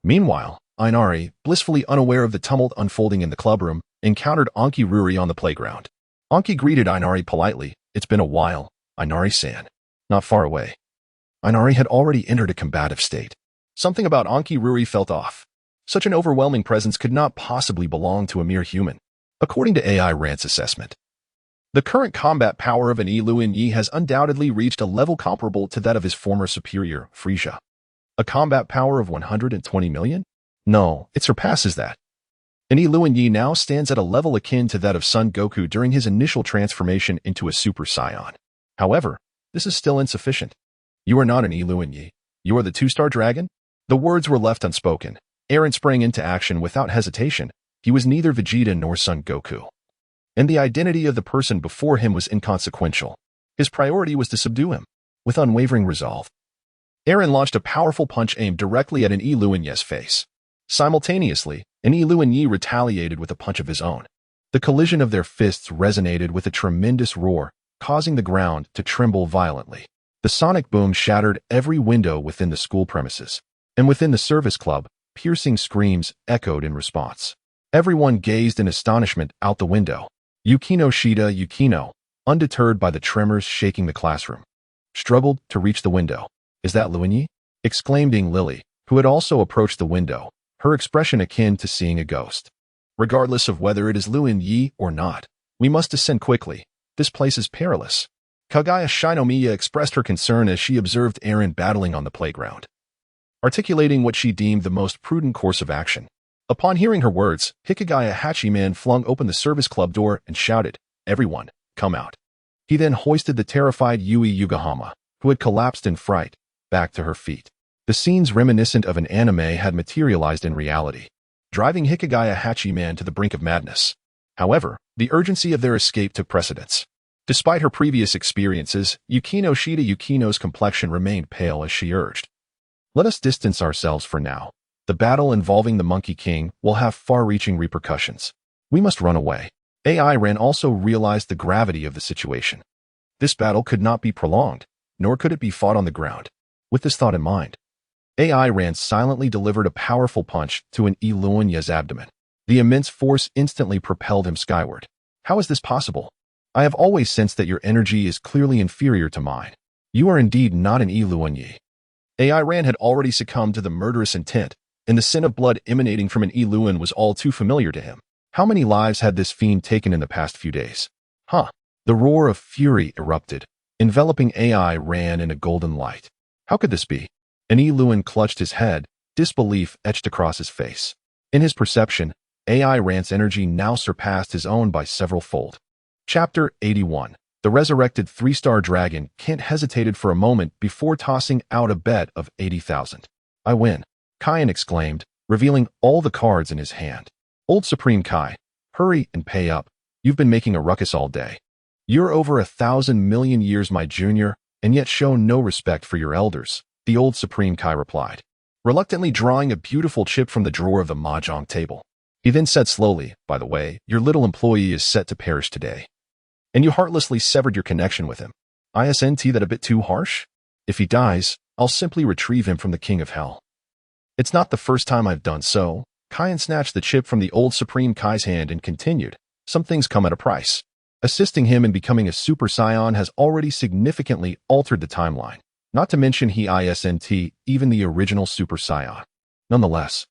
Meanwhile, Inari, blissfully unaware of the tumult unfolding in the clubroom, encountered Anki Ruri on the playground. Anki greeted Inari politely. It's been a while, Inari-san. Not far away. Inari had already entered a combative state. Something about Anki Ruri felt off. Such an overwhelming presence could not possibly belong to a mere human. According to AI Rant's assessment, the current combat power of an Iluin Yi has undoubtedly reached a level comparable to that of his former superior, Frisia. A combat power of 120 million? No, it surpasses that. An Iluin Yi now stands at a level akin to that of Son Goku during his initial transformation into a Super Saiyan. However, this is still insufficient. You are not an Iluin Yi. You are the two-star dragon? The words were left unspoken. Eren sprang into action without hesitation. He was neither Vegeta nor Son Goku. And the identity of the person before him was inconsequential. His priority was to subdue him. With unwavering resolve, Eren launched a powerful punch aimed directly at an Iluin Yi's face. Simultaneously, an Iluin Yi retaliated with a punch of his own. The collision of their fists resonated with a tremendous roar, causing the ground to tremble violently. The sonic boom shattered every window within the school premises, and within the service club, piercing screams echoed in response. Everyone gazed in astonishment out the window. Yukino Shida Yukino, undeterred by the tremors shaking the classroom, struggled to reach the window. Is that Luin Yi? Exclaimed Lily, who had also approached the window, her expression akin to seeing a ghost. Regardless of whether it is Luin Yi or not, we must descend quickly. This place is perilous. Kagaya Shinomiya expressed her concern as she observed Eren battling on the playground, articulating what she deemed the most prudent course of action. Upon hearing her words, Hikigaya Hachiman flung open the service club door and shouted, "Everyone, come out." He then hoisted the terrified Yui Yugahama, who had collapsed in fright, back to her feet. The scenes reminiscent of an anime had materialized in reality, driving Hikigaya Hachiman to the brink of madness. However, the urgency of their escape took precedence. Despite her previous experiences, Yukino Shida Yukino's complexion remained pale as she urged, "Let us distance ourselves for now. The battle involving the Monkey King will have far-reaching repercussions. We must run away." AI Ran also realized the gravity of the situation. This battle could not be prolonged, nor could it be fought on the ground. With this thought in mind, AI Ran silently delivered a powerful punch to an Iluanya's abdomen. The immense force instantly propelled him skyward. "How is this possible? I have always sensed that your energy is clearly inferior to mine. You are indeed not an Iluanyi." AI Ran had already succumbed to the murderous intent, and the sin of blood emanating from an Iluan was all too familiar to him. How many lives had this fiend taken in the past few days? The roar of fury erupted, enveloping AI Ran in a golden light. How could this be? An Iluan clutched his head, disbelief etched across his face. In his perception, AI Ran's energy now surpassed his own by several fold. Chapter 81. The resurrected 3-star dragon Kent hesitated for a moment before tossing out a bet of 80,000. "I win," Kayan exclaimed, revealing all the cards in his hand. "Old Supreme Kai, hurry and pay up. You've been making a ruckus all day. You're over 1,000 million years my junior, and yet show no respect for your elders," the old Supreme Kai replied, reluctantly drawing a beautiful chip from the drawer of the mahjong table. He then said slowly, "By the way, your little employee is set to perish today. And you heartlessly severed your connection with him. Isn't that a bit too harsh? If he dies, I'll simply retrieve him from the King of Hell." "It's not the first time I've done so." Kayan snatched the chip from the old Supreme Kai's hand and continued, "Some things come at a price. Assisting him in becoming a Super Saiyan has already significantly altered the timeline, not to mention he isn't even the original Super Saiyan. Nonetheless,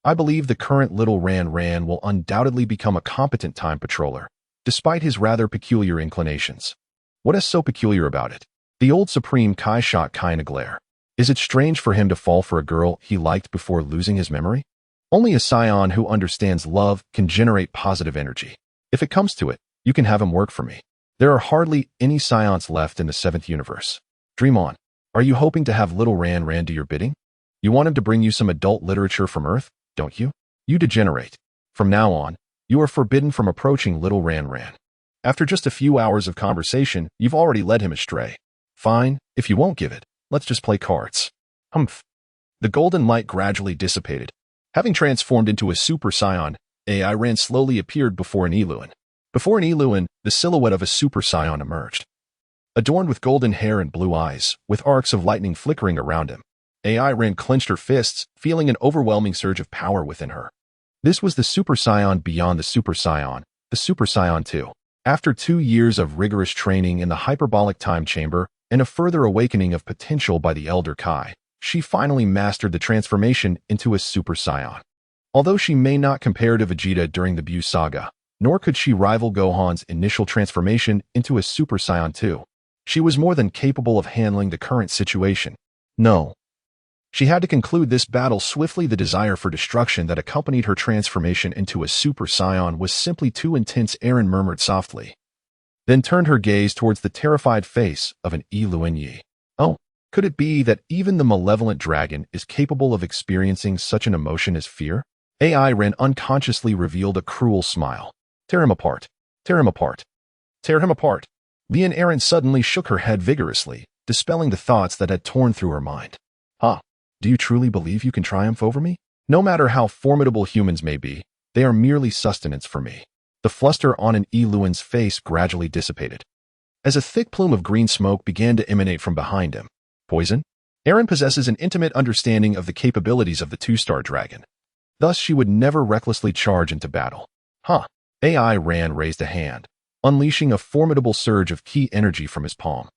I believe the current little Ran will undoubtedly become a competent time patroller, despite his rather peculiar inclinations." "What is so peculiar about it?" The old Supreme Kai shot Kayan a glare. "Is it strange for him to fall for a girl he liked before losing his memory? Only a Saiyan who understands love can generate positive energy. If it comes to it, you can have him work for me. There are hardly any Saiyans left in the 7th universe. Dream on. Are you hoping to have little Ran do your bidding? You want him to bring you some adult literature from Earth, don't you? You degenerate. From now on, you are forbidden from approaching little Ran. After just a few hours of conversation, you've already led him astray. Fine, if you won't give it, let's just play cards." Humph. The golden light gradually dissipated. Having transformed into a Super Saiyan, AI Ran slowly appeared before an Iluan. Before an Iluan, the silhouette of a Super Saiyan emerged. Adorned with golden hair and blue eyes, with arcs of lightning flickering around him, AI Ran clenched her fists, feeling an overwhelming surge of power within her. This was the Super Saiyan beyond the Super Saiyan, the Super Saiyan 2. After 2 years of rigorous training in the hyperbolic time chamber and a further awakening of potential by the Elder Kai, she finally mastered the transformation into a Super Saiyan. Although she may not compare to Vegeta during the Buu saga, nor could she rival Gohan's initial transformation into a Super Saiyan 2, she was more than capable of handling the current situation. No. She had to conclude this battle swiftly. The desire for destruction that accompanied her transformation into a Super Saiyan was simply too intense. Eren murmured softly, then turned her gaze towards the terrified face of an Iluanyi. Oh, could it be that even the malevolent dragon is capable of experiencing such an emotion as fear? AI Ren unconsciously revealed a cruel smile. "Tear him apart. Tear him apart. Tear him apart." Lian Eren suddenly shook her head vigorously, dispelling the thoughts that had torn through her mind. Do you truly believe you can triumph over me? No matter how formidable humans may be, they are merely sustenance for me." The fluster on an Iluan's face gradually dissipated, as a thick plume of green smoke began to emanate from behind him. Poison? Eren possesses an intimate understanding of the capabilities of the 2-star dragon. Thus, she would never recklessly charge into battle. AI Ran raised a hand, unleashing a formidable surge of ki energy from his palm.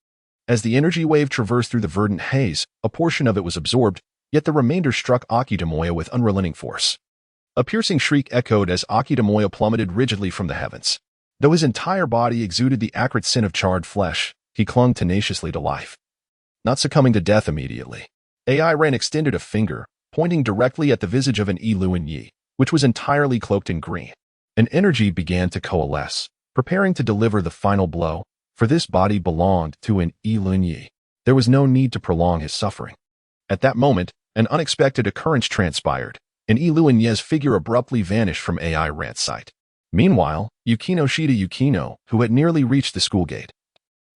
As the energy wave traversed through the verdant haze, a portion of it was absorbed, yet the remainder struck Akidamoya with unrelenting force. A piercing shriek echoed as Akidamoya plummeted rigidly from the heavens. Though his entire body exuded the acrid scent of charred flesh, He clung tenaciously to life, not succumbing to death immediately. AI Ran extended a finger, pointing directly at the visage of an Luan Yi, which was entirely cloaked in green. An energy began to coalesce, preparing to deliver the final blow, for this body belonged to an Luan Yi. There was no need to prolong his suffering. At that moment, an unexpected occurrence transpired. An Luan Yi's figure abruptly vanished from AI Ran's sight. Meanwhile, Yukino, who had nearly reached the school gate,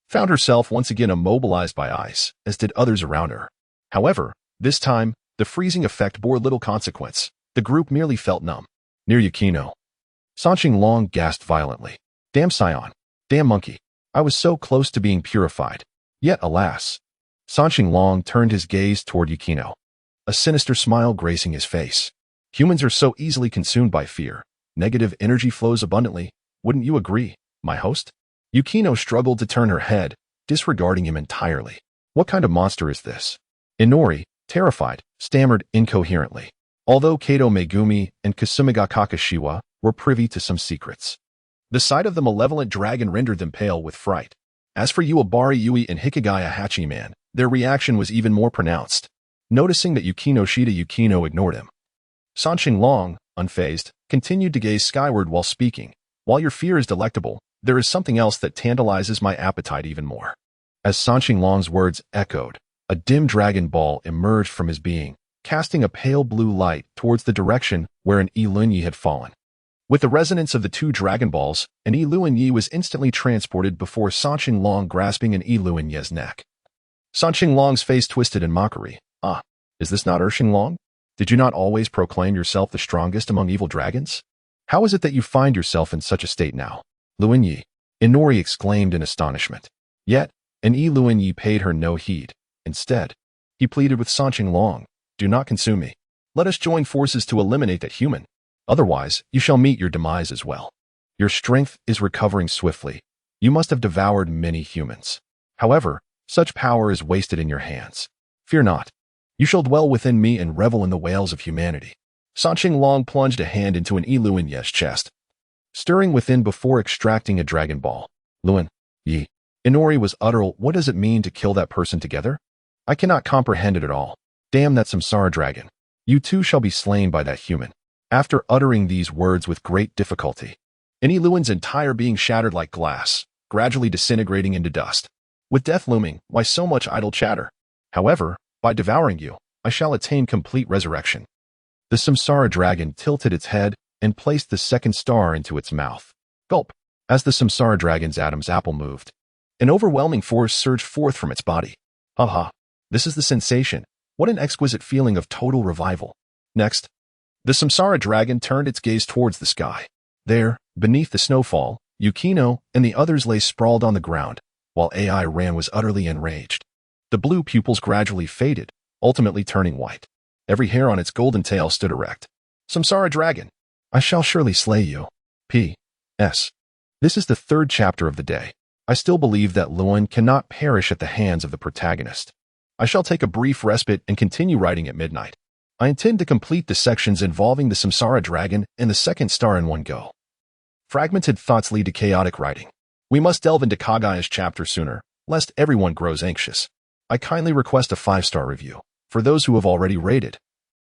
found herself once again immobilized by ice, as did others around her. However, this time, the freezing effect bore little consequence. The group merely felt numb. Near Yukino, Sanqing Long gasped violently. Damn Saiyan. Damn monkey. I was so close to being purified. Yet, alas. Sanqing Long turned his gaze toward Yukino, a sinister smile gracing his face. Humans are so easily consumed by fear. Negative energy flows abundantly. Wouldn't you agree, my host? Yukino struggled to turn her head, disregarding him entirely. What kind of monster is this? Inori, terrified, stammered incoherently. Although Kato Megumi and Kasumiga Kakashiwa were privy to some secrets, the sight of the malevolent dragon rendered them pale with fright. As for Uebari Yui and Hikigaya Hachiman, their reaction was even more pronounced. Noticing that Yukino ignored him, Sanqing Long, unfazed, continued to gaze skyward while speaking. While your fear is delectable, there is something else that tantalizes my appetite even more. As Sanqing Long's words echoed, a dim dragon ball emerged from his being, casting a pale blue light towards the direction where an Luan Yi had fallen. With the resonance of the two Dragon Balls, an Luan Yi was instantly transported before Sanqing Long grasping an Luan Yi's neck. Sanqing Long's face twisted in mockery. Ah, is this not Ershing Long? Did you not always proclaim yourself the strongest among evil dragons? How is it that you find yourself in such a state now? Luan Yi, Inori exclaimed in astonishment. Yet, an Luan Yi paid her no heed. Instead, he pleaded with Sanqing Long, do not consume me. Let us join forces to eliminate that human. Otherwise, you shall meet your demise as well. Your strength is recovering swiftly. You must have devoured many humans. However, such power is wasted in your hands. Fear not. You shall dwell within me and revel in the wails of humanity. Sanqing Long plunged a hand into an Luan Yi's chest, stirring within before extracting a Dragon Ball. Luan Yi. Inori was utteral. What does it mean to kill that person together? I cannot comprehend it at all. Damn that Samsara dragon. You too shall be slain by that human. After uttering these words with great difficulty, Luan's entire being shattered like glass, gradually disintegrating into dust. With death looming, why so much idle chatter? However, by devouring you, I shall attain complete resurrection. The Samsara dragon tilted its head and placed the second star into its mouth. Gulp! As the Samsara dragon's Adam's apple moved, an overwhelming force surged forth from its body. Aha! This is the sensation. What an exquisite feeling of total revival. Next, the Samsara dragon turned its gaze towards the sky. There, beneath the snowfall, Yukino and the others lay sprawled on the ground, while AI Ran was utterly enraged. The blue pupils gradually faded, ultimately turning white. Every hair on its golden tail stood erect. Samsara dragon, I shall surely slay you. P.S. This is the third chapter of the day. I still believe that Luan cannot perish at the hands of the protagonist. I shall take a brief respite and continue writing at midnight. I intend to complete the sections involving the Samsara dragon and the second star in one go. Fragmented thoughts lead to chaotic writing. We must delve into Kagaya's chapter sooner, lest everyone grows anxious. I kindly request a 5-star review for those who have already rated.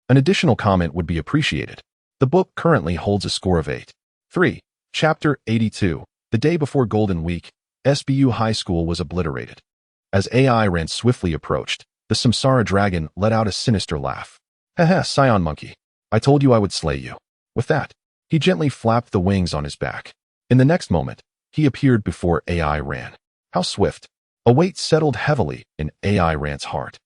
An additional comment would be appreciated. The book currently holds a score of 8. 3. Chapter 82. The day before Golden Week, SBU High School was obliterated. As AI Ran swiftly approached, the Samsara dragon let out a sinister laugh. Haha, Saiyan monkey. I told you I would slay you. With that, he gently flapped the wings on his back. In the next moment, he appeared before AI Ran. How swift! A weight settled heavily in AI Ran's heart.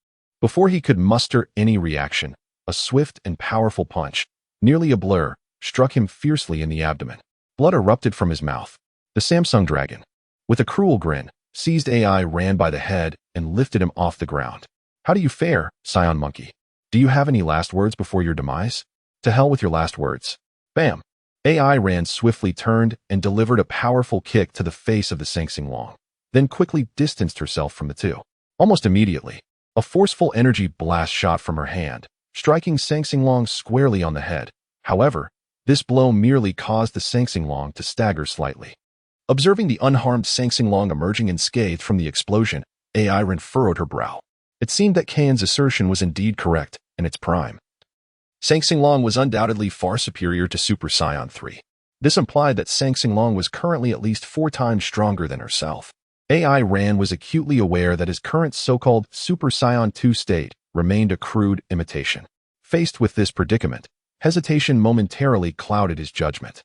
Before he could muster any reaction, a swift and powerful punch, nearly a blur, struck him fiercely in the abdomen. Blood erupted from his mouth. The Samsung dragon, with a cruel grin, seized AI Ran by the head and lifted him off the ground. How do you fare, Saiyan monkey? Do you have any last words before your demise? To hell with your last words. Bam! AI Ran swiftly turned and delivered a powerful kick to the face of the Sanqing Long, then quickly distanced herself from the two. Almost immediately, a forceful energy blast shot from her hand, striking Sanqing Long squarely on the head. However, this blow merely caused the Sanqing Long to stagger slightly. Observing the unharmed Sang-Sing-Long emerging unscathed from the explosion, Ren furrowed her brow. It seemed that Kane's assertion was indeed correct in its prime. Sang-Sing-Long was undoubtedly far superior to Super Saiyan 3. This implied that Sang-Sing-Long was currently at least 4 times stronger than herself. Ren was acutely aware that his current so-called Super Saiyan 2 state remained a crude imitation. Faced with this predicament, hesitation momentarily clouded his judgment.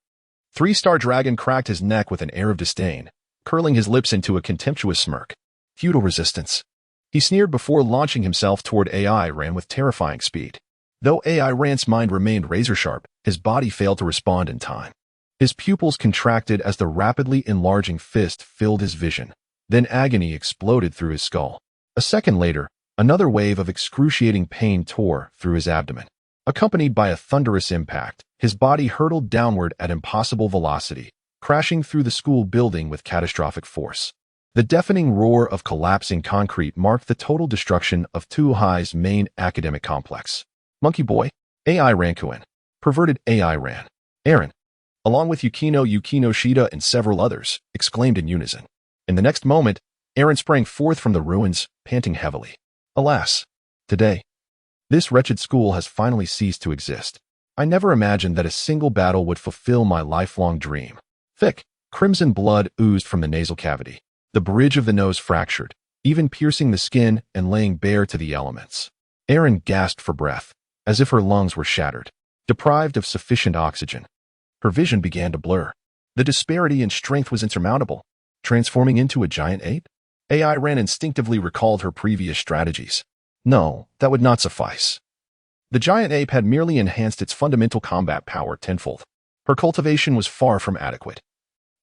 3-star Dragon cracked his neck with an air of disdain, curling his lips into a contemptuous smirk. Futile resistance. He sneered before launching himself toward Ren with terrifying speed. Though Ren's mind remained razor-sharp, his body failed to respond in time. His pupils contracted as the rapidly enlarging fist filled his vision. Then agony exploded through his skull. A second later, another wave of excruciating pain tore through his abdomen. Accompanied by a thunderous impact, his body hurtled downward at impossible velocity, crashing through the school building with catastrophic force. The deafening roar of collapsing concrete marked the total destruction of Tuohai's main academic complex. Monkey Boy, Rankuin, perverted Ran, Eren, along with Yukino Shida and several others, exclaimed in unison. In the next moment, Eren sprang forth from the ruins, panting heavily. Alas, today, this wretched school has finally ceased to exist. I never imagined that a single battle would fulfill my lifelong dream. Thick, crimson blood oozed from the nasal cavity. The bridge of the nose fractured, even piercing the skin and laying bare to the elements. Eren gasped for breath, as if her lungs were shattered. Deprived of sufficient oxygen, her vision began to blur. The disparity in strength was insurmountable. Transforming into a giant ape? Ren instinctively recalled her previous strategies. No, that would not suffice. The giant ape had merely enhanced its fundamental combat power tenfold. Her cultivation was far from adequate.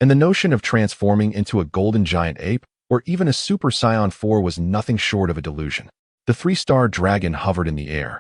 And the notion of transforming into a golden giant ape, or even a Super Saiyan 4 was nothing short of a delusion. The 3-star dragon hovered in the air,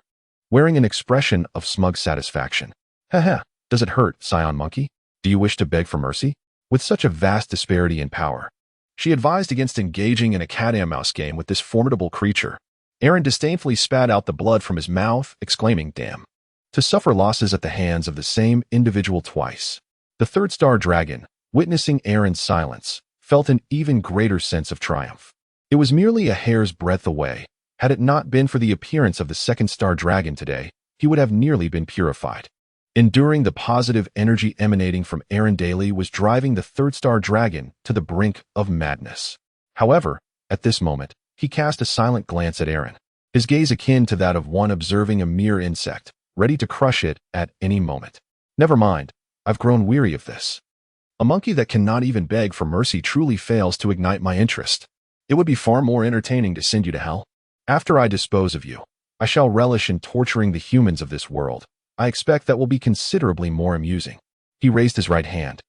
wearing an expression of smug satisfaction. Haha, does it hurt, Saiyan Monkey? Do you wish to beg for mercy? With such a vast disparity in power, she advised against engaging in a cat-and-mouse game with this formidable creature. Eren disdainfully spat out the blood from his mouth, exclaiming, damn. To suffer losses at the hands of the same individual twice. The 3rd-star dragon, witnessing Eren's silence, felt an even greater sense of triumph. It was merely a hair's breadth away. Had it not been for the appearance of the 2nd-star dragon today, he would have nearly been purified. Enduring the positive energy emanating from Eren daily was driving the 3rd-star dragon to the brink of madness. However, at this moment, he cast a silent glance at Eren, his gaze akin to that of one observing a mere insect, ready to crush it at any moment. Never mind, I've grown weary of this. A monkey that cannot even beg for mercy truly fails to ignite my interest. It would be far more entertaining to send you to hell. After I dispose of you, I shall relish in torturing the humans of this world. I expect that will be considerably more amusing. He raised his right hand,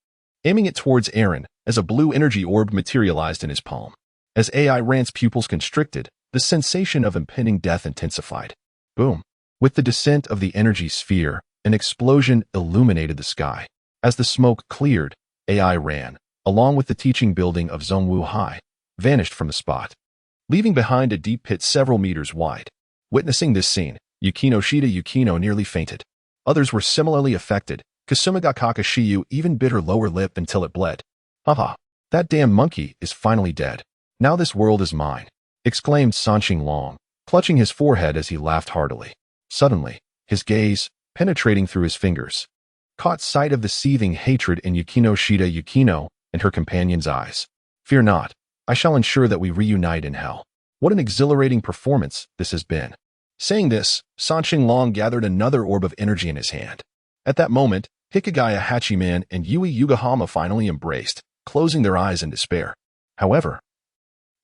aiming it towards Eren as a blue energy orb materialized in his palm. As Ren's pupils constricted, the sensation of impending death intensified. Boom. With the descent of the energy sphere, an explosion illuminated the sky. As the smoke cleared, Ren, along with the teaching building of Zhongwu High, vanished from the spot, leaving behind a deep pit several meters wide. Witnessing this scene, Yukino nearly fainted. Others were similarly affected. Kasumiga Kakashiyu even bit her lower lip until it bled. Haha, that damn monkey is finally dead. Now this world is mine, exclaimed Sang-Sing-Long, clutching his forehead as he laughed heartily. Suddenly, his gaze, penetrating through his fingers, caught sight of the seething hatred in Yukino and her companion's eyes. Fear not, I shall ensure that we reunite in hell. What an exhilarating performance this has been. Saying this, Sang-Sing-Long gathered another orb of energy in his hand. At that moment, Hikigaya Hachiman and Yui Yugahama finally embraced, closing their eyes in despair. However,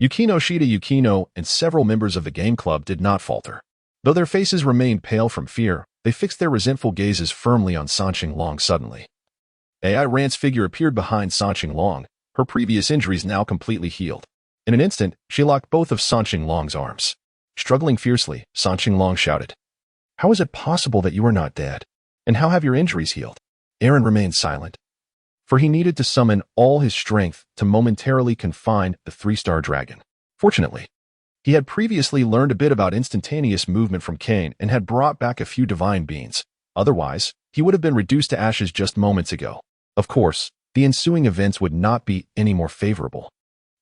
Yukino and several members of the game club did not falter. Though their faces remained pale from fear, they fixed their resentful gazes firmly on Sang-Sing-Long suddenly. Ren's figure appeared behind Sang-Sing-Long, her previous injuries now completely healed. In an instant, she locked both of Sang-Sing-Long's arms. Struggling fiercely, Sang-Sing-Long shouted, "How is it possible that you are not dead? And how have your injuries healed?" Eren remained silent, for he needed to summon all his strength to momentarily confine the 3-star dragon. Fortunately, he had previously learned a bit about instantaneous movement from Kane and had brought back a few divine beings. Otherwise, he would have been reduced to ashes just moments ago. Of course, the ensuing events would not be any more favorable.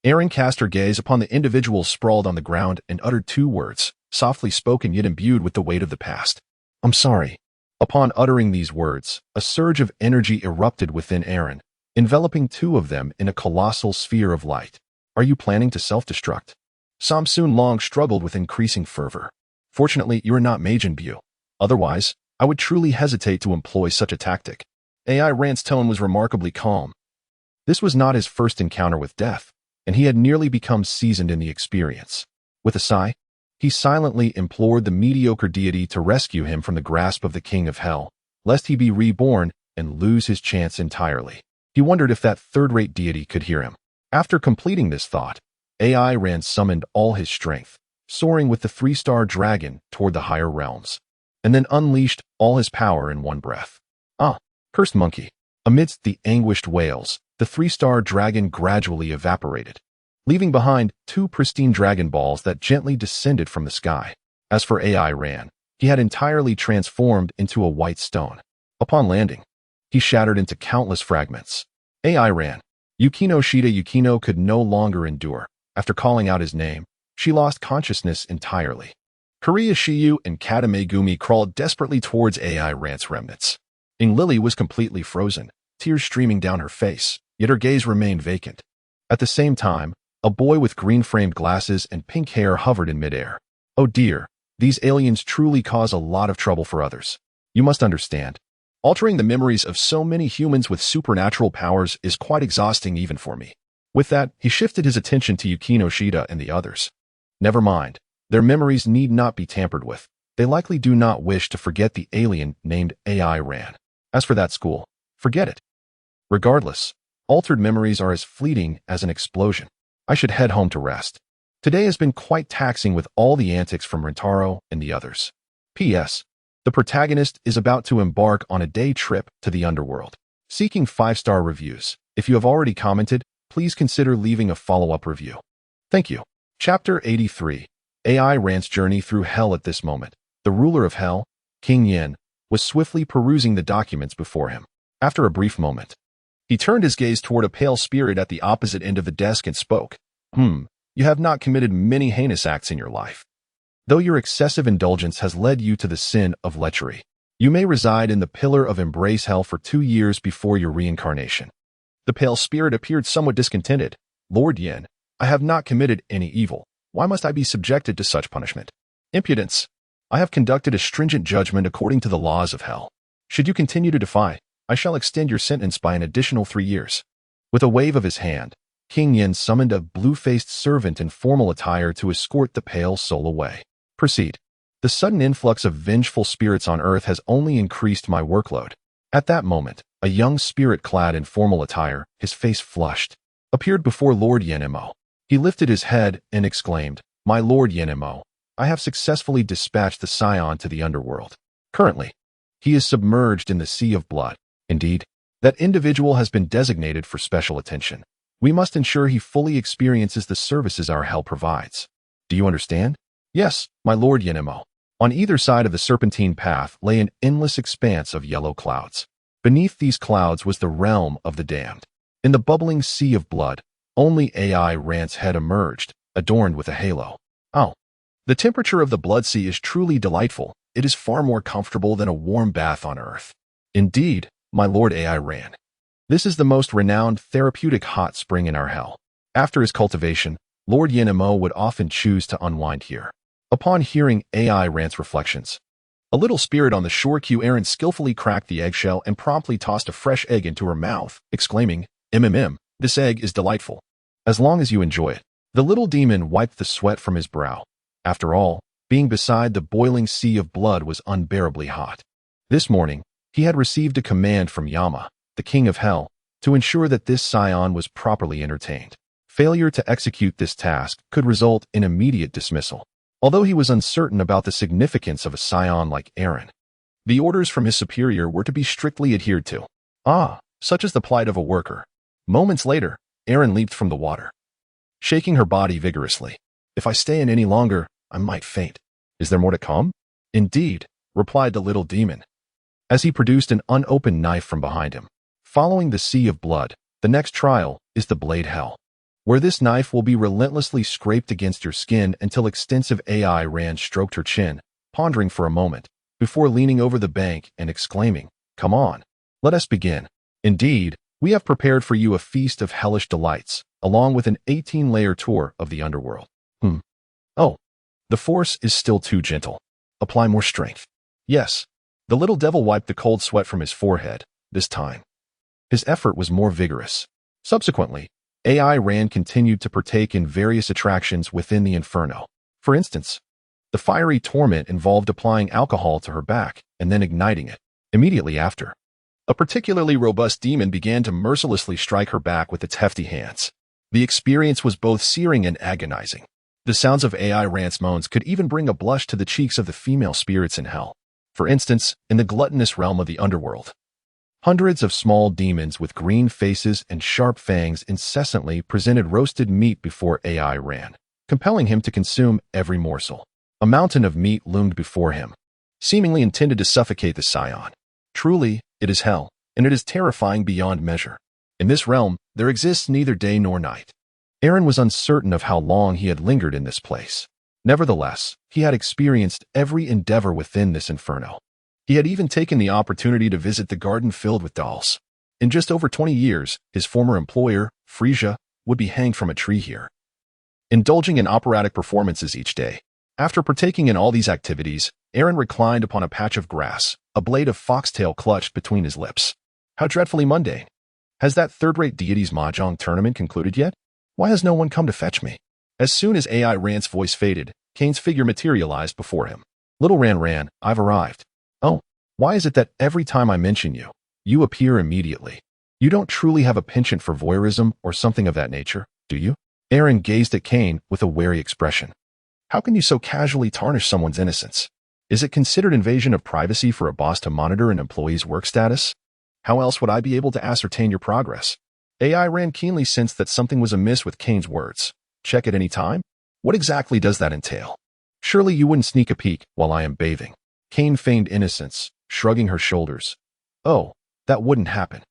Aaron cast her gaze upon the individual sprawled on the ground and uttered 2 words, softly spoken yet imbued with the weight of the past. "I'm sorry." Upon uttering these words, a surge of energy erupted within Aaron, enveloping 2 of them in a colossal sphere of light. "Are you planning to self-destruct?" Samsun Long struggled with increasing fervor. "Fortunately, you are not Majin Bu. Otherwise, I would truly hesitate to employ such a tactic." AI Rant's tone was remarkably calm. This was not his first encounter with death, and he had nearly become seasoned in the experience. With a sigh, he silently implored the mediocre deity to rescue him from the grasp of the King of Hell, lest he be reborn and lose his chance entirely. He wondered if that third-rate deity could hear him. After completing this thought, AI Rand summoned all his strength, soaring with the 3-star dragon toward the higher realms, and then unleashed all his power in one breath. "Ah, cursed monkey." Amidst the anguished wails, the 3-star dragon gradually evaporated, leaving behind 2 pristine dragon balls that gently descended from the sky. As for AI Ran, he had entirely transformed into a white stone. Upon landing, he shattered into countless fragments. AI Ran. Yukino Shida Yukino could no longer endure. After calling out his name, she lost consciousness entirely. Korea Shiyu and Katamegumi crawled desperately towards AI Ran's remnants. Ing Lily was completely frozen, tears streaming down her face, yet her gaze remained vacant. At the same time, a boy with green-framed glasses and pink hair hovered in midair. "Oh dear, these aliens truly cause a lot of trouble for others. You must understand. Altering the memories of so many humans with supernatural powers is quite exhausting even for me." With that, he shifted his attention to Yukino Shida and the others. "Never mind. Their memories need not be tampered with. They likely do not wish to forget the alien named AI Ran. As for that school, forget it. Regardless, altered memories are as fleeting as an explosion. I should head home to rest. Today has been quite taxing with all the antics from Rentaro and the others. P.S. The protagonist is about to embark on a day trip to the underworld. Seeking 5-star reviews. If you have already commented, please consider leaving a follow-up review. Thank you. Chapter 83. AI Ran's journey through hell. At this moment, the ruler of hell, King Yin, was swiftly perusing the documents before him. After a brief moment, he turned his gaze toward a pale spirit at the opposite end of the desk and spoke. You have not committed many heinous acts in your life. Though your excessive indulgence has led you to the sin of lechery, you may reside in the Pillar of Embrace Hell for 2 years before your reincarnation." The pale spirit appeared somewhat discontented. "Lord Yin, I have not committed any evil. Why must I be subjected to such punishment?" "Impudence. I have conducted a stringent judgment according to the laws of hell. Should you continue to defy, I shall extend your sentence by an additional 3 years. With a wave of his hand, King Yin summoned a blue-faced servant in formal attire to escort the pale soul away. "Proceed. The sudden influx of vengeful spirits on earth has only increased my workload." At that moment, a young spirit clad in formal attire, his face flushed, appeared before Lord Yenmo. He lifted his head and exclaimed, "My Lord Yenmo, I have successfully dispatched the Saiyan to the underworld. Currently, he is submerged in the sea of blood. Indeed, that individual has been designated for special attention. We must ensure he fully experiences the services our hell provides. Do you understand?" "Yes, my Lord Yenmo." On either side of the serpentine path lay an endless expanse of yellow clouds. Beneath these clouds was the realm of the damned. In the bubbling sea of blood, only AI Rant's head emerged, adorned with a halo. "Oh, the temperature of the blood sea is truly delightful. It is far more comfortable than a warm bath on earth." "Indeed, my Lord AI Ran. This is the most renowned therapeutic hot spring in our hell." After his cultivation, Lord Yenmo would often choose to unwind here. Upon hearing AI Rant's reflections, a little spirit on the shore Q Aaron skillfully cracked the eggshell and promptly tossed a fresh egg into her mouth, exclaiming, This egg is delightful. As long as you enjoy it." The little demon wiped the sweat from his brow. After all, being beside the boiling sea of blood was unbearably hot. This morning, he had received a command from Yama, the king of hell, to ensure that this scion was properly entertained. Failure to execute this task could result in immediate dismissal. Although he was uncertain about the significance of a scion like Aaron, the orders from his superior were to be strictly adhered to. Such is the plight of a worker. Moments later, Aaron leaped from the water, shaking her body vigorously. "If I stay in any longer, I might faint." "Is there more to come?" "Indeed," replied the little demon, as he produced an unopened knife from behind him. Following the sea of blood, the next trial is the blade hell, where this knife will be relentlessly scraped against your skin until extensive AI Rand stroked her chin, pondering for a moment, before leaning over the bank and exclaiming, "Come on, let us begin." Indeed, we have prepared for you a feast of hellish delights, along with an 18-layer tour of the underworld. Oh, the force is still too gentle. Apply more strength. Yes, the little devil wiped the cold sweat from his forehead, this time. His effort was more vigorous. Subsequently, AI Rand continued to partake in various attractions within the inferno. For instance, the fiery torment involved applying alcohol to her back and then igniting it. Immediately after, a particularly robust demon began to mercilessly strike her back with its hefty hands. The experience was both searing and agonizing. The sounds of AI Rand's moans could even bring a blush to the cheeks of the female spirits in hell. For instance, in the gluttonous realm of the underworld, hundreds of small demons with green faces and sharp fangs incessantly presented roasted meat before AI Rand, compelling him to consume every morsel. A mountain of meat loomed before him, seemingly intended to suffocate the Saiyan. Truly, it is hell, and it is terrifying beyond measure. In this realm, there exists neither day nor night. Aaron was uncertain of how long he had lingered in this place. Nevertheless, he had experienced every endeavor within this inferno. He had even taken the opportunity to visit the garden filled with dolls. In just over 20 years, his former employer, Frisia, would be hanged from a tree here. Indulging in operatic performances each day. After partaking in all these activities, Aaron reclined upon a patch of grass, a blade of foxtail clutched between his lips. How dreadfully mundane. Has that third-rate deity's mahjong tournament concluded yet? Why has no one come to fetch me? As soon as AI Rand's voice faded, Kane's figure materialized before him. Little Ran, I've arrived. Oh, why is it that every time I mention you, you appear immediately? You don't truly have a penchant for voyeurism or something of that nature, do you? Aaron gazed at Kane with a wary expression. How can you so casually tarnish someone's innocence? Is it considered invasion of privacy for a boss to monitor an employee's work status? How else would I be able to ascertain your progress? AI Rand keenly sensed that something was amiss with Kane's words. Check at any time? What exactly does that entail? Surely you wouldn't sneak a peek while I am bathing. Kane feigned innocence, shrugging her shoulders. Oh, that wouldn't happen.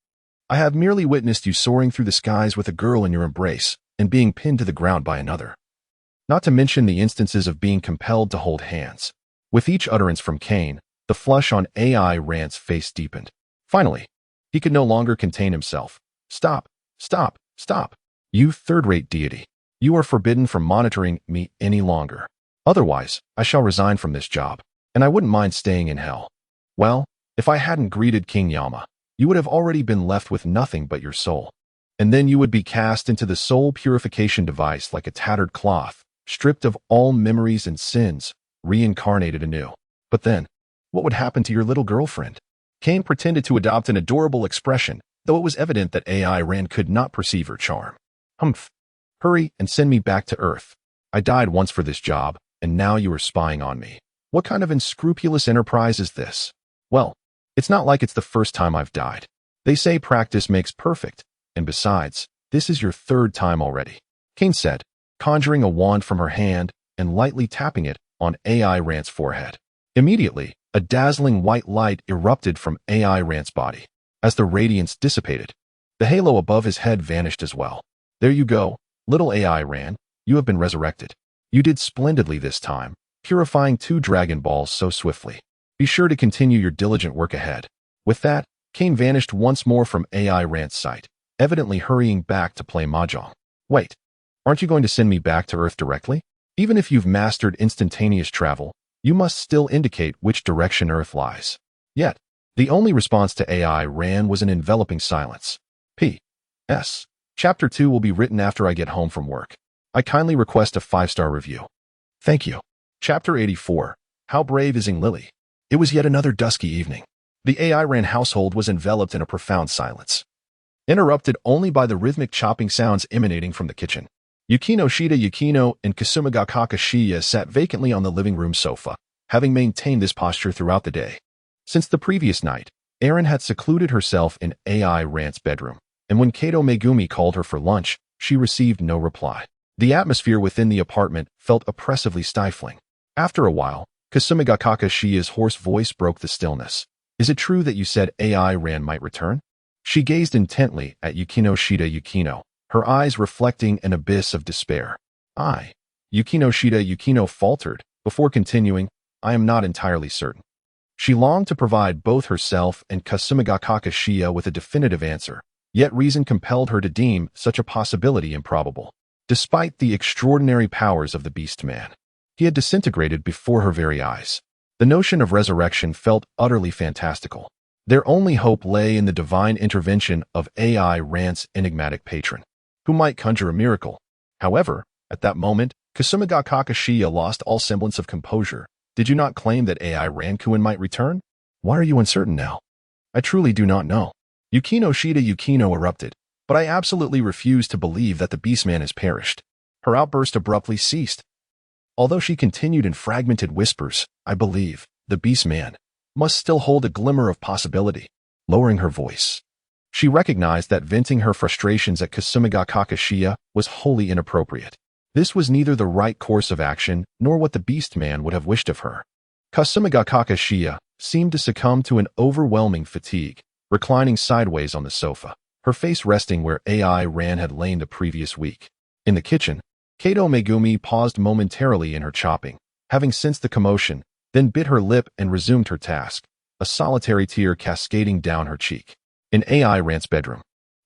I have merely witnessed you soaring through the skies with a girl in your embrace and being pinned to the ground by another. Not to mention the instances of being compelled to hold hands. With each utterance from Kane, the flush on AI Rand's face deepened. Finally, he could no longer contain himself. Stop. Stop, stop. You third-rate deity. You are forbidden from monitoring me any longer. Otherwise, I shall resign from this job, and I wouldn't mind staying in hell. Well, if I hadn't greeted King Yama, you would have already been left with nothing but your soul. And then you would be cast into the soul purification device like a tattered cloth, stripped of all memories and sins, reincarnated anew. But then, what would happen to your little girlfriend? Kane pretended to adopt an adorable expression, though it was evident that AI Rand could not perceive her charm. Humph. Hurry and send me back to Earth. I died once for this job, and now you are spying on me. What kind of unscrupulous enterprise is this? Well, it's not like it's the first time I've died. They say practice makes perfect, and besides, this is your third time already. Kane said, conjuring a wand from her hand and lightly tapping it on AI Rand's forehead. Immediately, a dazzling white light erupted from AI Rand's body. As the radiance dissipated, the halo above his head vanished as well. There you go, little AI Rand, you have been resurrected. You did splendidly this time, purifying 2 Dragon Balls so swiftly. Be sure to continue your diligent work ahead. With that, Kane vanished once more from AI Rand's sight, evidently hurrying back to play mahjong. Wait, aren't you going to send me back to Earth directly? Even if you've mastered instantaneous travel, you must still indicate which direction Earth lies. Yet, the only response to AI Rand was an enveloping silence. P.S. Chapter 2 will be written after I get home from work. I kindly request a 5-star review. Thank you. Chapter 84. How brave is Lily? It was yet another dusky evening. The AI Rand household was enveloped in a profound silence, interrupted only by the rhythmic chopping sounds emanating from the kitchen. Yukino Shida Yukino and Kasumigakaka Shiya sat vacantly on the living room sofa, having maintained this posture throughout the day. Since the previous night, Erin had secluded herself in AI Rand's bedroom, and when Kato Megumi called her for lunch, she received no reply. The atmosphere within the apartment felt oppressively stifling. After a while, Kasumigakaka Shiya's hoarse voice broke the stillness. Is it true that you said AI Rand might return? She gazed intently at Yukino, her eyes reflecting an abyss of despair. Yukino faltered, before continuing, I am not entirely certain. She longed to provide both herself and Kasumigakakashiya with a definitive answer, yet reason compelled her to deem such a possibility improbable. Despite the extraordinary powers of the beast man, he had disintegrated before her very eyes. The notion of resurrection felt utterly fantastical. Their only hope lay in the divine intervention of AI Rant's enigmatic patron, who might conjure a miracle. However, at that moment, Kasumigakakashiya lost all semblance of composure. Did you not claim that AI Rankuin might return? Why are you uncertain now? I truly do not know. Yukino erupted, but I absolutely refuse to believe that the beastman has perished. Her outburst abruptly ceased. Although she continued in fragmented whispers, I believe the beastman must still hold a glimmer of possibility. Lowering her voice, she recognized that venting her frustrations at Kasumigakakashiya was wholly inappropriate. This was neither the right course of action nor what the beastman would have wished of her. Kasumigakakashiya seemed to succumb to an overwhelming fatigue, reclining sideways on the sofa, her face resting where AI Ran had lain the previous week. In the kitchen, Kato Megumi paused momentarily in her chopping, having sensed the commotion, then bit her lip and resumed her task, a solitary tear cascading down her cheek. In AI Rant's bedroom,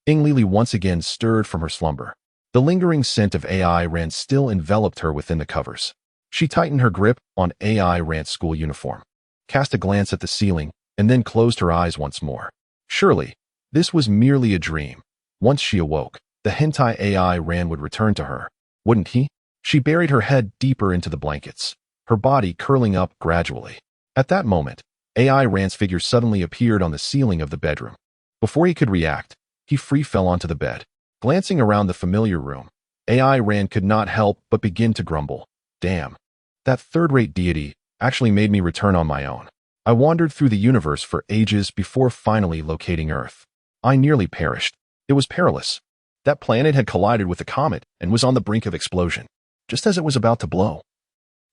Lily once again stirred from her slumber. The lingering scent of AI Ran still enveloped her within the covers. She tightened her grip on AI Rant's school uniform, cast a glance at the ceiling, and then closed her eyes once more. Surely, this was merely a dream. Once she awoke, the hentai AI Ran would return to her. Wouldn't he? She buried her head deeper into the blankets, her body curling up gradually. At that moment, AI Ran's figure suddenly appeared on the ceiling of the bedroom. Before he could react, he free fell onto the bed. Glancing around the familiar room, AI Ran could not help but begin to grumble. Damn. That third-rate deity actually made me return on my own. I wandered through the universe for ages before finally locating Earth. I nearly perished. It was perilous. That planet had collided with a comet and was on the brink of explosion, just as it was about to blow.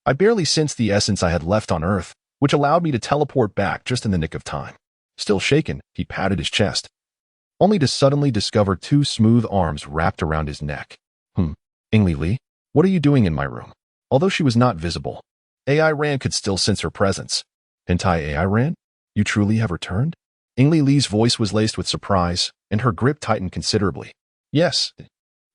I barely sensed the essence I had left on Earth, which allowed me to teleport back just in the nick of time. Still shaken, he patted his chest, only to suddenly discover two smooth arms wrapped around his neck. Lily, what are you doing in my room? Although she was not visible, AI Ran could still sense her presence. Hentai AI Ran? You truly have returned? Lily's voice was laced with surprise, and her grip tightened considerably. Yes,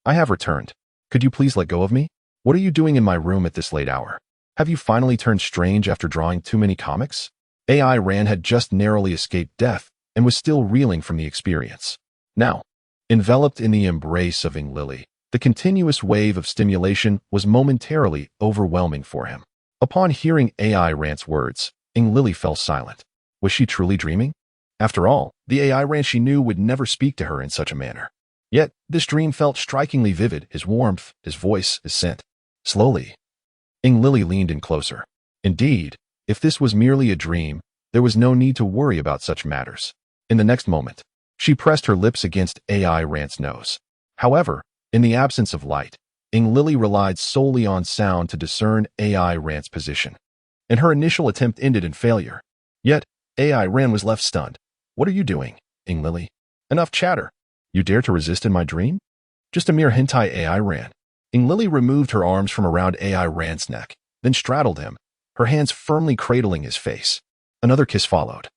I have returned. Could you please let go of me? What are you doing in my room at this late hour? Have you finally turned strange after drawing too many comics? AI Ran had just narrowly escaped death and was still reeling from the experience. Now, enveloped in the embrace of Lily, the continuous wave of stimulation was momentarily overwhelming for him. Upon hearing AI Rant's words, Lily fell silent. Was she truly dreaming? After all, the AI Rant she knew would never speak to her in such a manner. Yet, this dream felt strikingly vivid, his warmth, his voice, his scent. Slowly, Lily leaned in closer. Indeed, if this was merely a dream, there was no need to worry about such matters. In the next moment, she pressed her lips against AI Rant's nose. However, in the absence of light, Lily relied solely on sound to discern AI Rant's position, and her initial attempt ended in failure. Yet, AI Ran was left stunned. What are you doing, Lily? Enough chatter. You dare to resist in my dream? Just a mere hentai AI Ran. Lily removed her arms from around AI Ran's neck, then straddled him, her hands firmly cradling his face. Another kiss followed,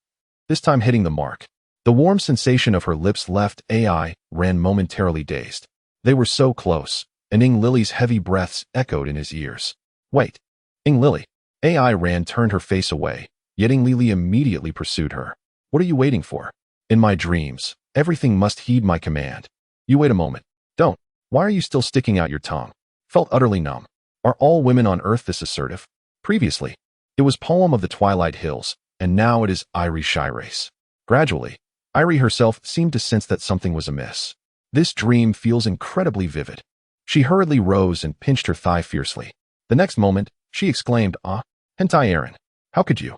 this time hitting the mark. The warm sensation of her lips left AI Ran momentarily dazed. They were so close, and Lily's heavy breaths echoed in his ears. Wait, Lily. AI Ran turned her face away, yet Lily immediately pursued her. What are you waiting for? In my dreams, everything must heed my command. You wait a moment. Don't. Why are you still sticking out your tongue? Felt utterly numb. Are all women on Earth this assertive? Previously, it was Poem of the Twilight Hills, and now it is Irie Shirace. Gradually, Irie herself seemed to sense that something was amiss. This dream feels incredibly vivid. She hurriedly rose and pinched her thigh fiercely. The next moment, she exclaimed, Hentai Aaron, how could you?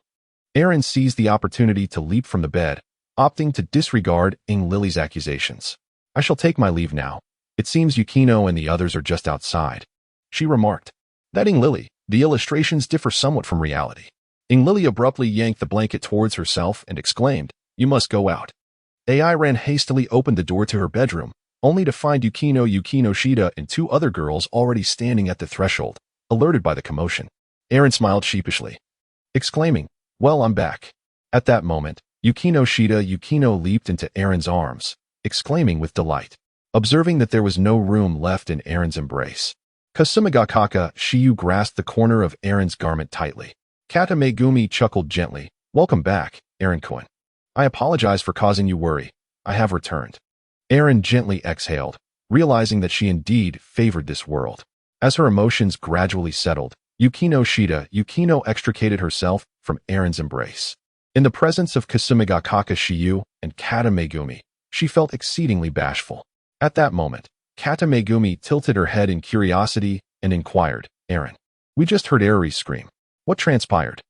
Aaron seized the opportunity to leap from the bed, opting to disregard Lily's accusations. I shall take my leave now. It seems Yukino and the others are just outside. She remarked. That Lily, the illustrations differ somewhat from reality. Lily abruptly yanked the blanket towards herself and exclaimed, You must go out. AI Ran hastily opened the door to her bedroom, only to find Yukino Shida and two other girls already standing at the threshold, alerted by the commotion. Eren smiled sheepishly, exclaiming, "Well, I'm back." At that moment, Yukino leaped into Eren's arms, exclaiming with delight, observing that there was no room left in Eren's embrace. Kasumigakaka Shiyu grasped the corner of Eren's garment tightly. Kata Megumi chuckled gently, "Welcome back, Eren-kun. I apologize for causing you worry. I have returned." Eren gently exhaled, realizing that she indeed favored this world. As her emotions gradually settled, Yukino extricated herself from Eren's embrace. In the presence of Kasumigakaka Shiyu and Kata Megumi, she felt exceedingly bashful. At that moment, Kata Megumi tilted her head in curiosity and inquired, "Eren, we just heard Eri scream. What transpired?"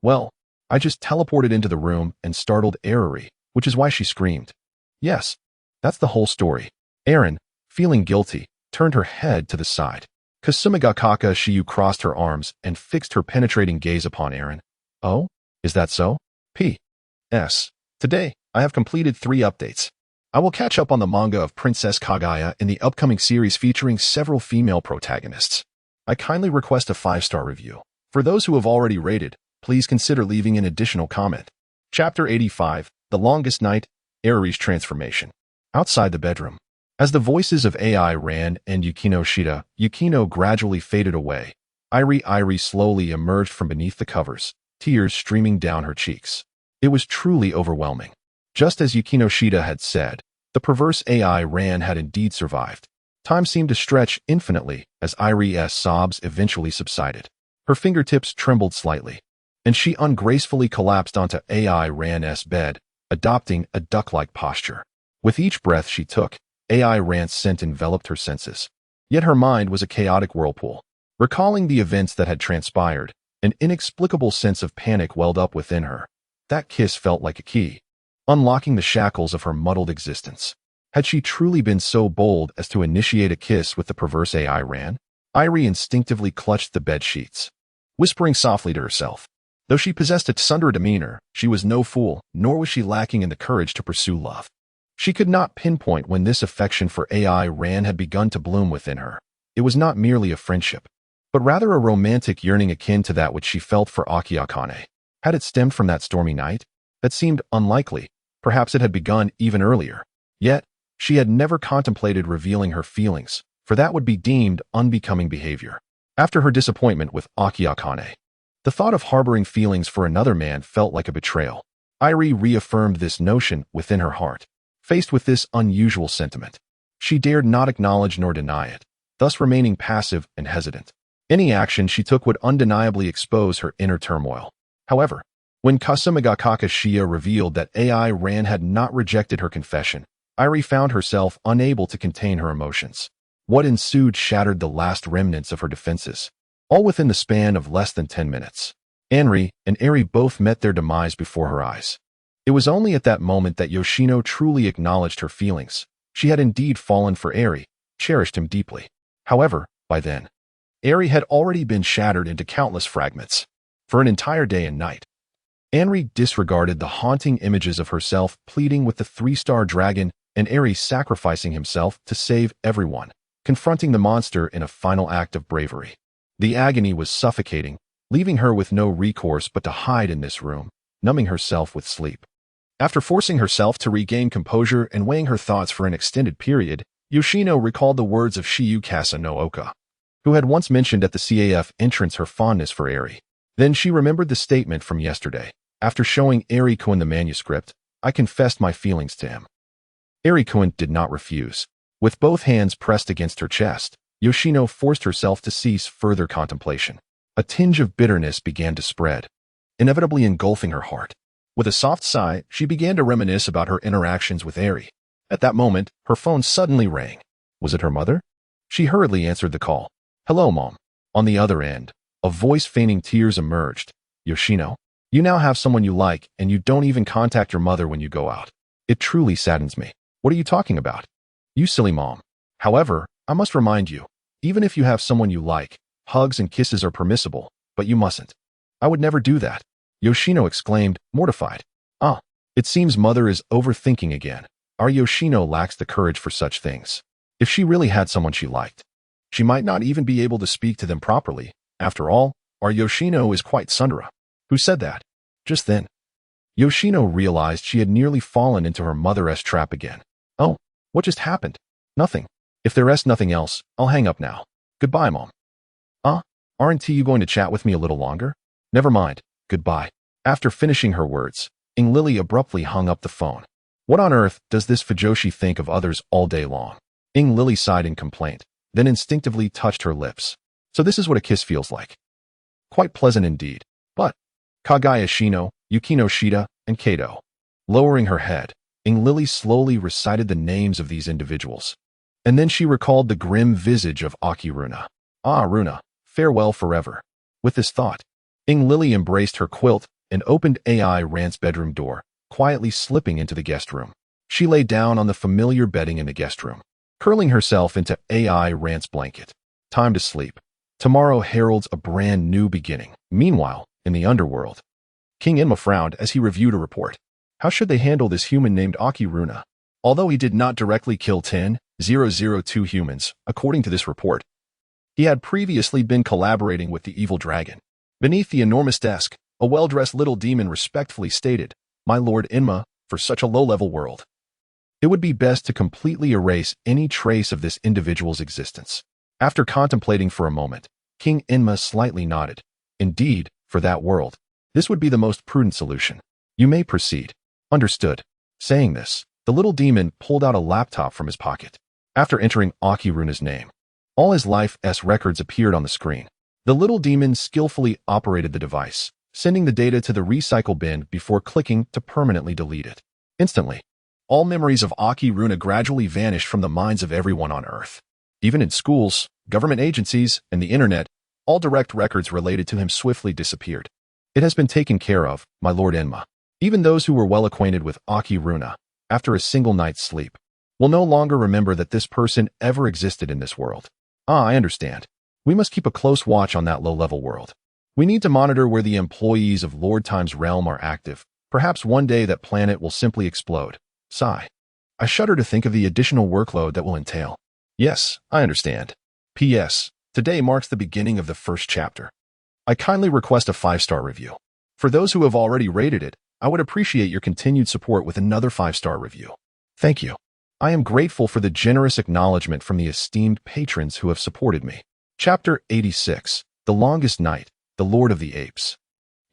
Well, I just teleported into the room and startled Eri, which is why she screamed." "Yes, that's the whole story." Eren, feeling guilty, turned her head to the side. Kasumigakaka Shiyu crossed her arms and fixed her penetrating gaze upon Eren. "Oh, is that so? P.S. Today, I have completed 3 updates. I will catch up on the manga of Princess Kaguya in the upcoming series featuring several female protagonists. I kindly request a 5-star review. For those who have already rated, please consider leaving an additional comment." Chapter 85, The Longest Night, Eri's Transformation. Outside the bedroom. As the voices of AI Ran and Yukino gradually faded away, Iri slowly emerged from beneath the covers, tears streaming down her cheeks. It was truly overwhelming. Just as Yukino Shida had said, the perverse AI Ran had indeed survived. Time seemed to stretch infinitely as Iri's sobs eventually subsided. Her fingertips trembled slightly, and she ungracefully collapsed onto AI Ran's bed, adopting a duck-like posture. With each breath she took, AI Ran's scent enveloped her senses. Yet her mind was a chaotic whirlpool. Recalling the events that had transpired, an inexplicable sense of panic welled up within her. That kiss felt like a key, unlocking the shackles of her muddled existence. Had she truly been so bold as to initiate a kiss with the perverse AI Ran? Iri instinctively clutched the bed sheets, whispering softly to herself. Though she possessed a tsundere demeanor, she was no fool, nor was she lacking in the courage to pursue love. She could not pinpoint when this affection for AI Ran had begun to bloom within her. It was not merely a friendship, but rather a romantic yearning akin to that which she felt for Akiakane. Had it stemmed from that stormy night? That seemed unlikely. Perhaps it had begun even earlier. Yet, she had never contemplated revealing her feelings, for that would be deemed unbecoming behavior. After her disappointment with Akiakane, the thought of harboring feelings for another man felt like a betrayal. Iri reaffirmed this notion within her heart. Faced with this unusual sentiment, she dared not acknowledge nor deny it, thus remaining passive and hesitant. Any action she took would undeniably expose her inner turmoil. However, when Kasumigakaka Shiyu revealed that AI Ran had not rejected her confession, Iri found herself unable to contain her emotions. What ensued shattered the last remnants of her defenses, all within the span of less than 10 minutes. Anri and Eri both met their demise before her eyes. It was only at that moment that Yoshino truly acknowledged her feelings. She had indeed fallen for Eri, cherished him deeply. However, by then, Eri had already been shattered into countless fragments. For an entire day and night, Anri disregarded the haunting images of herself pleading with the 3-star dragon and Eri sacrificing himself to save everyone, confronting the monster in a final act of bravery. The agony was suffocating, leaving her with no recourse but to hide in this room, numbing herself with sleep. After forcing herself to regain composure and weighing her thoughts for an extended period, Yoshino recalled the words of Shiyu Kasa no Oka, who had once mentioned at the CAF entrance her fondness for Eri. Then she remembered the statement from yesterday. After showing Eri-kun the manuscript, I confessed my feelings to him. Eri-kun did not refuse. With both hands pressed against her chest, Yoshino forced herself to cease further contemplation. A tinge of bitterness began to spread, inevitably engulfing her heart. With a soft sigh, she began to reminisce about her interactions with Eri. At that moment, her phone suddenly rang. Was it her mother? She hurriedly answered the call. "Hello, Mom." On the other end, a voice feigning tears emerged. "Yoshino, you now have someone you like, and you don't even contact your mother when you go out. It truly saddens me." "What are you talking about?" "You silly mom. However, I must remind you, even if you have someone you like, hugs and kisses are permissible, but you mustn't." "I would never do that," Yoshino exclaimed, mortified. It seems Mother is overthinking again. Our Yoshino lacks the courage for such things. If she really had someone she liked, she might not even be able to speak to them properly. After all, our Yoshino is quite tsundere. Who said that? Just then, Yoshino realized she had nearly fallen into her mother's trap again. Oh, what just happened? Nothing. If there's nothing else, I'll hang up now. Goodbye, Mom. Aren't you going to chat with me a little longer? Never mind. Goodbye. After finishing her words, Lily abruptly hung up the phone. What on earth does this Fujoshi think of others all day long? Lily sighed in complaint, then instinctively touched her lips. So this is what a kiss feels like. Quite pleasant indeed. But Kagaya Shino, Yukino Shida, and Kato. Lowering her head, Lily slowly recited the names of these individuals. And then she recalled the grim visage of Aki Runa. Ah, Runa, farewell forever. With this thought, Lily embraced her quilt and opened AI Rant's bedroom door, quietly slipping into the guest room. She lay down on the familiar bedding in the guest room, curling herself into AI Rant's blanket. Time to sleep. Tomorrow heralds a brand new beginning. Meanwhile, in the underworld, King Enma frowned as he reviewed a report. How should they handle this human named Aki Runa? Although he did not directly kill 10,002 humans, according to this report, he had previously been collaborating with the evil dragon. Beneath the enormous desk, a well-dressed little demon respectfully stated, "My Lord Enma, for such a low-level world, it would be best to completely erase any trace of this individual's existence." After contemplating for a moment, King Enma slightly nodded. Indeed, for that world, this would be the most prudent solution. You may proceed. Understood. Saying this, the little demon pulled out a laptop from his pocket. After entering Aki Runa's name, all his life's records appeared on the screen. The little demon skillfully operated the device, sending the data to the recycle bin before clicking to permanently delete it. Instantly, all memories of Aki Runa gradually vanished from the minds of everyone on Earth. Even in schools, government agencies, and the internet, all direct records related to him swiftly disappeared. It has been taken care of, my Lord Enma. Even those who were well acquainted with Aki Runa, after a single night's sleep, will no longer remember that this person ever existed in this world. I understand. We must keep a close watch on that low-level world. We need to monitor where the employees of Lord Time's realm are active. Perhaps one day that planet will simply explode. Sigh. I shudder to think of the additional workload that will entail. Yes, I understand. P.S. Today marks the beginning of the first chapter. I kindly request a 5-star review. For those who have already rated it, I would appreciate your continued support with another 5-star review. Thank you. I am grateful for the generous acknowledgement from the esteemed patrons who have supported me. Chapter 86. The Longest Night, the Lord of the Apes.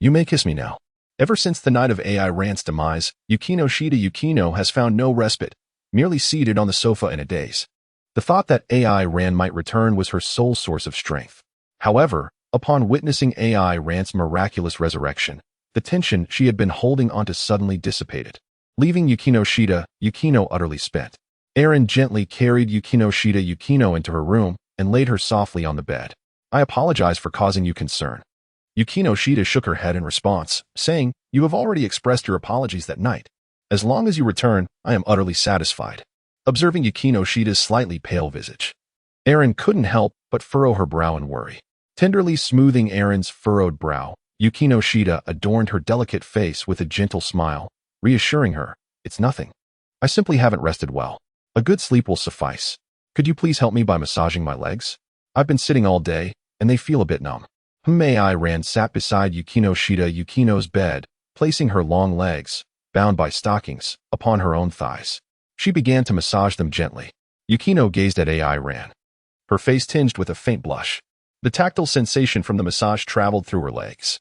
You may kiss me now. Ever since the night of AI Rant's demise, Yukino Shida Yukino has found no respite, merely seated on the sofa in a daze. The thought that AI Ran might return was her sole source of strength. However, upon witnessing AI Rant's miraculous resurrection, the tension she had been holding onto suddenly dissipated, leaving Yukino Shida Yukino utterly spent. Eren gently carried Yukino Shida Yukino into her room and laid her softly on the bed. I apologize for causing you concern. Yukino Shida shook her head in response, saying, You have already expressed your apologies that night. As long as you return, I am utterly satisfied. Observing Yukino Shida's slightly pale visage, Eren couldn't help but furrow her brow in worry. Tenderly smoothing Eren's furrowed brow, Yukino Shida adorned her delicate face with a gentle smile, reassuring her, It's nothing. I simply haven't rested well. A good sleep will suffice. Could you please help me by massaging my legs? I've been sitting all day, and they feel a bit numb. AI Ran sat beside Yukino Shida Yukino's bed, placing her long legs, bound by stockings, upon her own thighs. She began to massage them gently. Yukino gazed at AI Ran, her face tinged with a faint blush. The tactile sensation from the massage traveled through her legs.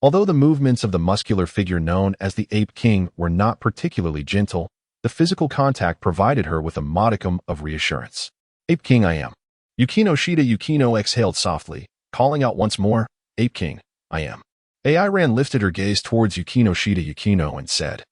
Although the movements of the muscular figure known as the Ape King were not particularly gentle, the physical contact provided her with a modicum of reassurance. Ape King I am. Yukino Shida Yukino exhaled softly, calling out once more, Ape King, I am. AI Ran lifted her gaze towards Yukino Shida Yukino and said,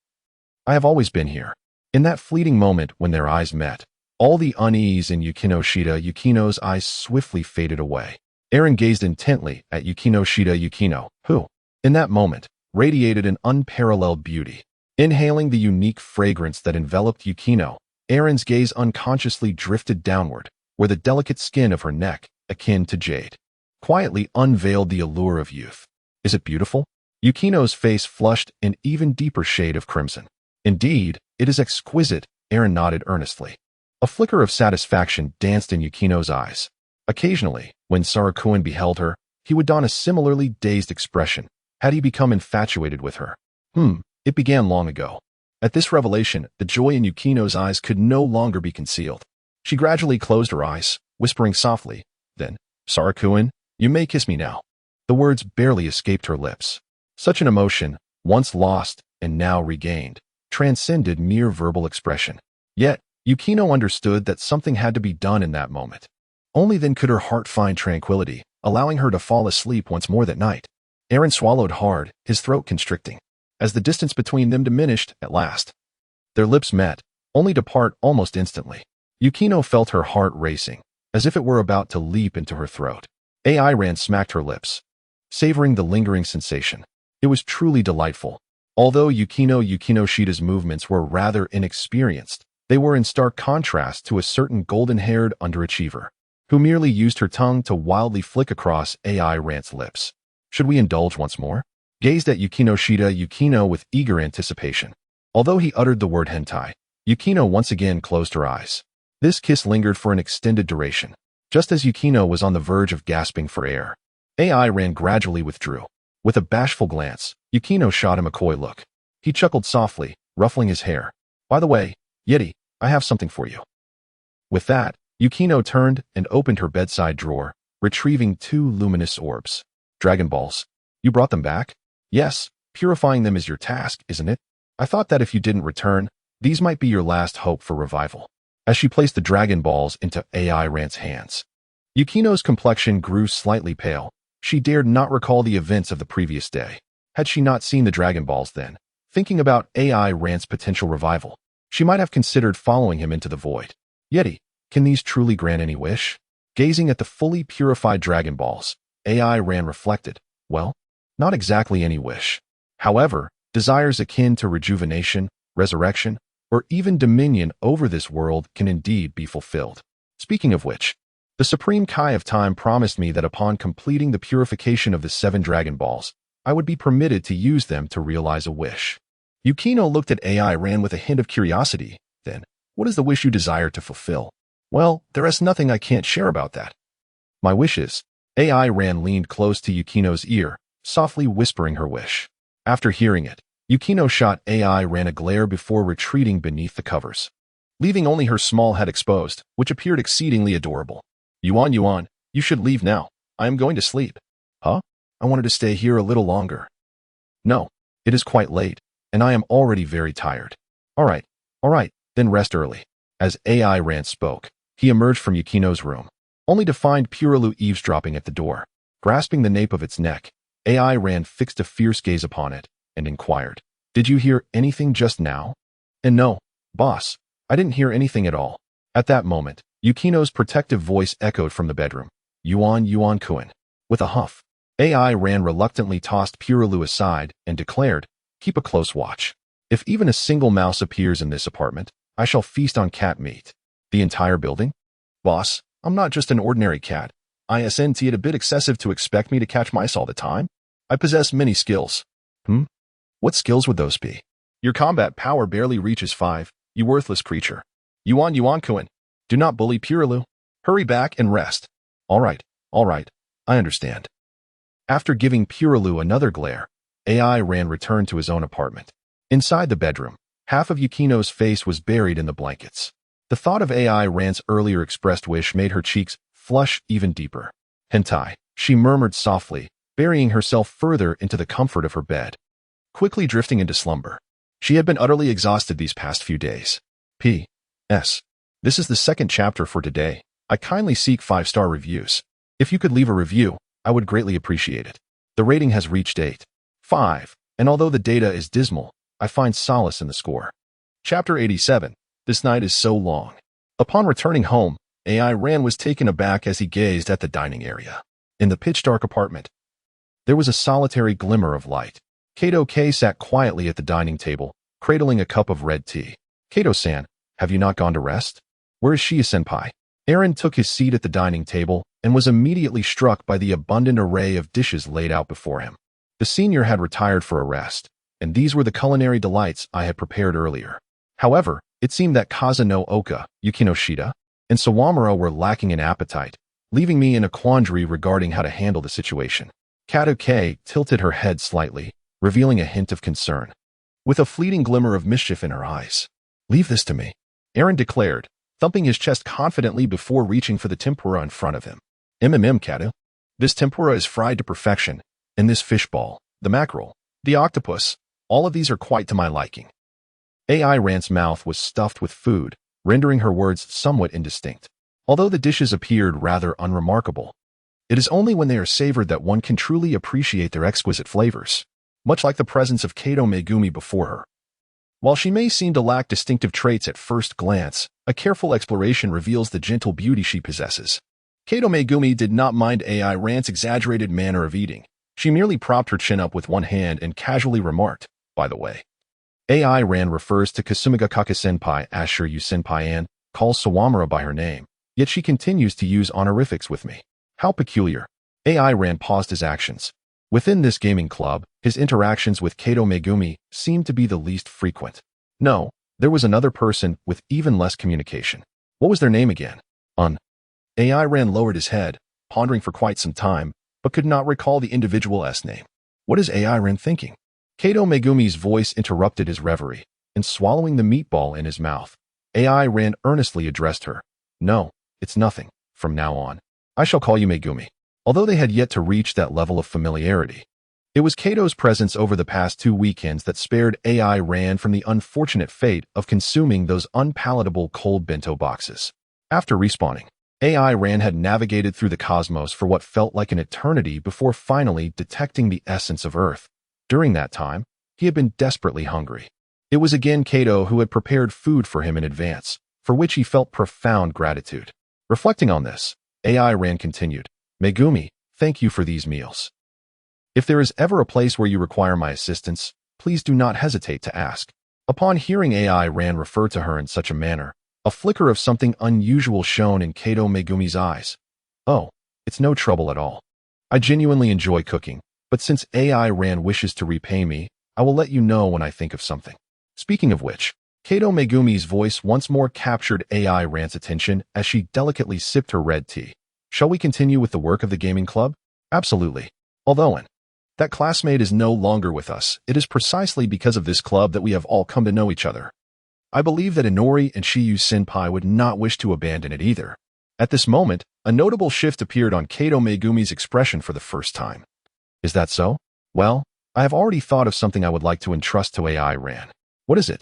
I have always been here. In that fleeting moment when their eyes met, all the unease in Yukino Shida Yukino's eyes swiftly faded away. Eren gazed intently at Yukino Shida Yukino, who, in that moment, radiated an unparalleled beauty. Inhaling the unique fragrance that enveloped Yukino, Eren's gaze unconsciously drifted downward, where the delicate skin of her neck, akin to jade, quietly unveiled the allure of youth. Is it beautiful? Yukino's face flushed an even deeper shade of crimson. Indeed, it is exquisite, Aaron nodded earnestly. A flicker of satisfaction danced in Yukino's eyes. Occasionally, when Sarakuen beheld her, he would don a similarly dazed expression. Had he become infatuated with her? It began long ago. At this revelation, the joy in Yukino's eyes could no longer be concealed. She gradually closed her eyes, whispering softly, then, Sarakuen, you may kiss me now. The words barely escaped her lips. Such an emotion, once lost and now regained, transcended mere verbal expression. Yet, Yukino understood that something had to be done in that moment. Only then could her heart find tranquility, allowing her to fall asleep once more that night. Aaron swallowed hard, his throat constricting. As the distance between them diminished, at last, their lips met, only to part almost instantly. Yukino felt her heart racing, as if it were about to leap into her throat. Aaron smacked her lips, savoring the lingering sensation. It was truly delightful. Although Yukino-Shida's movements were rather inexperienced, they were in stark contrast to a certain golden-haired underachiever, who merely used her tongue to wildly flick across Aaron's lips. Should we indulge once more? Gazed at Yukino with eager anticipation. Although he uttered the word hentai, Yukino once again closed her eyes. This kiss lingered for an extended duration. Just as Yukino was on the verge of gasping for air, Aaron gradually withdrew. With a bashful glance, Yukino shot him a coy look. He chuckled softly, ruffling his hair. By the way, Yeti, I have something for you. With that, Yukino turned and opened her bedside drawer, retrieving 2 luminous orbs. Dragon Balls. You brought them back? Yes, purifying them is your task, isn't it? I thought that if you didn't return, these might be your last hope for revival. As she placed the Dragon Balls into Aaron's hands, Yukino's complexion grew slightly pale. She dared not recall the events of the previous day. Had she not seen the Dragon Balls then, thinking about Aaron's potential revival, she might have considered following him into the void. Yeti, can these truly grant any wish? Gazing at the fully purified Dragon Balls, Aaron reflected, well, not exactly any wish. However, desires akin to rejuvenation, resurrection, or even dominion over this world can indeed be fulfilled. Speaking of which, the Supreme Kai of Time promised me that upon completing the purification of the 7 Dragon Balls, I would be permitted to use them to realize a wish. Yukino looked at Aaron with a hint of curiosity. Then, what is the wish you desire to fulfill? Well, there is nothing I can't share about that. My wishes. Aaron leaned close to Yukino's ear, softly whispering her wish. After hearing it, Yukino shot Aaron a glare before retreating beneath the covers, leaving only her small head exposed, which appeared exceedingly adorable. Yuan, you should leave now. I am going to sleep. Huh? I wanted to stay here a little longer. No, it is quite late, and I am already very tired. All right, then rest early. As Aaron spoke, he emerged from Yukino's room, only to find Purilu eavesdropping at the door. Grasping the nape of its neck, Aaron fixed a fierce gaze upon it and inquired, Did you hear anything just now? And no, boss, I didn't hear anything at all. At that moment, Yukino's protective voice echoed from the bedroom. Yuan-kun. With a huff, Aaron reluctantly tossed Purilu aside and declared, Keep a close watch. If even a single mouse appears in this apartment, I shall feast on cat meat. The entire building? Boss, I'm not just an ordinary cat. Isn't it a bit excessive to expect me to catch mice all the time? I possess many skills. What skills would those be? Your combat power barely reaches 5, you worthless creature. Yuan-kun. Do not bully Purilu. Hurry back and rest. All right, I understand. After giving Purilu another glare, Aaron returned to his own apartment. Inside the bedroom, half of Yukino's face was buried in the blankets. The thought of Aaron's earlier expressed wish made her cheeks flush even deeper. Hentai, she murmured softly, burying herself further into the comfort of her bed. Quickly drifting into slumber. She had been utterly exhausted these past few days. P.S. This is the 2nd chapter for today. I kindly seek 5-star reviews. If you could leave a review, I would greatly appreciate it. The rating has reached 8.5, and although the data is dismal, I find solace in the score. Chapter 87. This night is so long. Upon returning home, Aaron was taken aback as he gazed at the dining area. In the pitch-dark apartment, there was a solitary glimmer of light. Kato K sat quietly at the dining table, cradling a cup of red tea. Kato-san, have you not gone to rest? Where is Shia-senpai? Aaron took his seat at the dining table and was immediately struck by the abundant array of dishes laid out before him. The senior had retired for a rest, and these were the culinary delights I had prepared earlier. However, it seemed that Kaza no Oka, Yukinoshita, and Sawamura were lacking in appetite, leaving me in a quandary regarding how to handle the situation. Kato-Kei tilted her head slightly, revealing a hint of concern, with a fleeting glimmer of mischief in her eyes. "Leave this to me," Aaron declared, thumping his chest confidently before reaching for the tempura in front of him. Kato. This tempura is fried to perfection, and this fishball, the mackerel, the octopus, all of these are quite to my liking. AI Rant's mouth was stuffed with food, rendering her words somewhat indistinct. Although the dishes appeared rather unremarkable, it is only when they are savored that one can truly appreciate their exquisite flavors, much like the presence of Kato Megumi before her. While she may seem to lack distinctive traits at first glance, a careful exploration reveals the gentle beauty she possesses. Kato Megumi did not mind AI Rant's exaggerated manner of eating. She merely propped her chin up with one hand and casually remarked, "By the way, AI Ran refers to Kasumigakaka-senpai as Shiryu Senpai-an, calls Sawamura by her name, yet she continues to use honorifics with me. How peculiar." AI Ran paused his actions. Within this gaming club, his interactions with Kato Megumi seemed to be the least frequent. No, there was another person with even less communication. What was their name again? AI Ran lowered his head, pondering for quite some time, but could not recall the individual's name. What is AI Ran thinking? Kato Megumi's voice interrupted his reverie, and swallowing the meatball in his mouth, AI Ran earnestly addressed her. "No, it's nothing. From now on, I shall call you Megumi." Although they had yet to reach that level of familiarity, it was Kato's presence over the past 2 weekends that spared AI Ran from the unfortunate fate of consuming those unpalatable cold bento boxes. After respawning, AI Ran had navigated through the cosmos for what felt like an eternity before finally detecting the essence of Earth. During that time, he had been desperately hungry. It was again Kato who had prepared food for him in advance, for which he felt profound gratitude. Reflecting on this, AI Ran continued, "Megumi, thank you for these meals. If there is ever a place where you require my assistance, please do not hesitate to ask." Upon hearing AI Ran refer to her in such a manner, a flicker of something unusual shone in Kato Megumi's eyes. "Oh, it's no trouble at all. I genuinely enjoy cooking, but since AI Ran wishes to repay me, I will let you know when I think of something." Speaking of which, Kato Megumi's voice once more captured AI Ran's attention as she delicately sipped her red tea. "Shall we continue with the work of the gaming club?" "Absolutely. Although that classmate is no longer with us, it is precisely because of this club that we have all come to know each other. I believe that Inori and Shiryu Senpai would not wish to abandon it either." At this moment, a notable shift appeared on Kato Megumi's expression for the first time. "Is that so? Well, I have already thought of something I would like to entrust to AI Ran." "What is it?"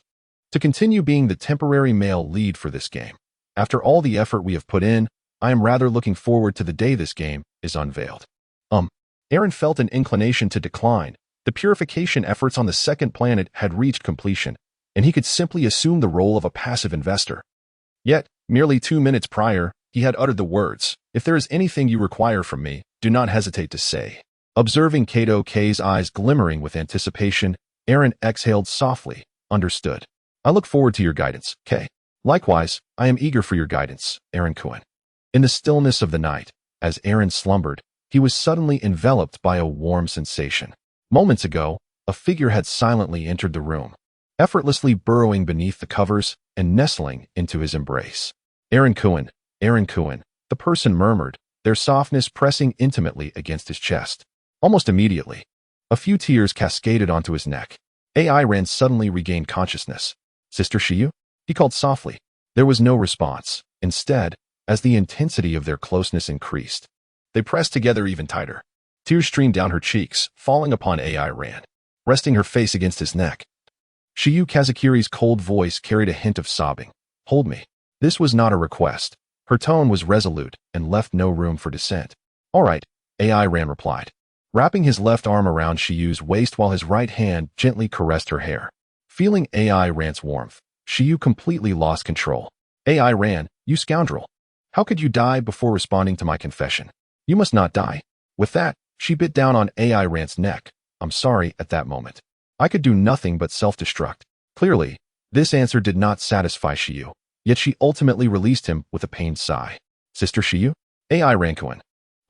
"To continue being the temporary male lead for this game. After all the effort we have put in, I am rather looking forward to the day this game is unveiled." Aaron felt an inclination to decline. The purification efforts on the second planet had reached completion, and he could simply assume the role of a passive investor. Yet, merely 2 minutes prior, he had uttered the words, "If there is anything you require from me, do not hesitate to say." Observing Kato-Kei's eyes glimmering with anticipation, Aaron exhaled softly. "Understood. I look forward to your guidance, Kei." "Likewise, I am eager for your guidance, Aaron-kun." In the stillness of the night, as Aaron slumbered, he was suddenly enveloped by a warm sensation. Moments ago, a figure had silently entered the room, effortlessly burrowing beneath the covers and nestling into his embrace. "Aaron-kun, Aaron-kun," the person murmured, their softness pressing intimately against his chest. Almost immediately, a few tears cascaded onto his neck. AI Ran suddenly regained consciousness. "Sister Shiryu?" he called softly. There was no response. Instead, as the intensity of their closeness increased, they pressed together even tighter. Tears streamed down her cheeks, falling upon AI Ran, resting her face against his neck. Shiryu Kazakiri's cold voice carried a hint of sobbing. "Hold me." This was not a request. Her tone was resolute and left no room for dissent. "All right," AI Ran replied, wrapping his left arm around Shiyu's waist while his right hand gently caressed her hair. Feeling AI Ran's warmth, Shiryu completely lost control. "AI Ran, you scoundrel. How could you die before responding to my confession? You must not die." With that, she bit down on AI Ran's neck. "I'm sorry." At that moment, I could do nothing but self-destruct. Clearly, this answer did not satisfy Shiryu, yet she ultimately released him with a pained sigh. "Sister Shiryu? AI Ran-kun.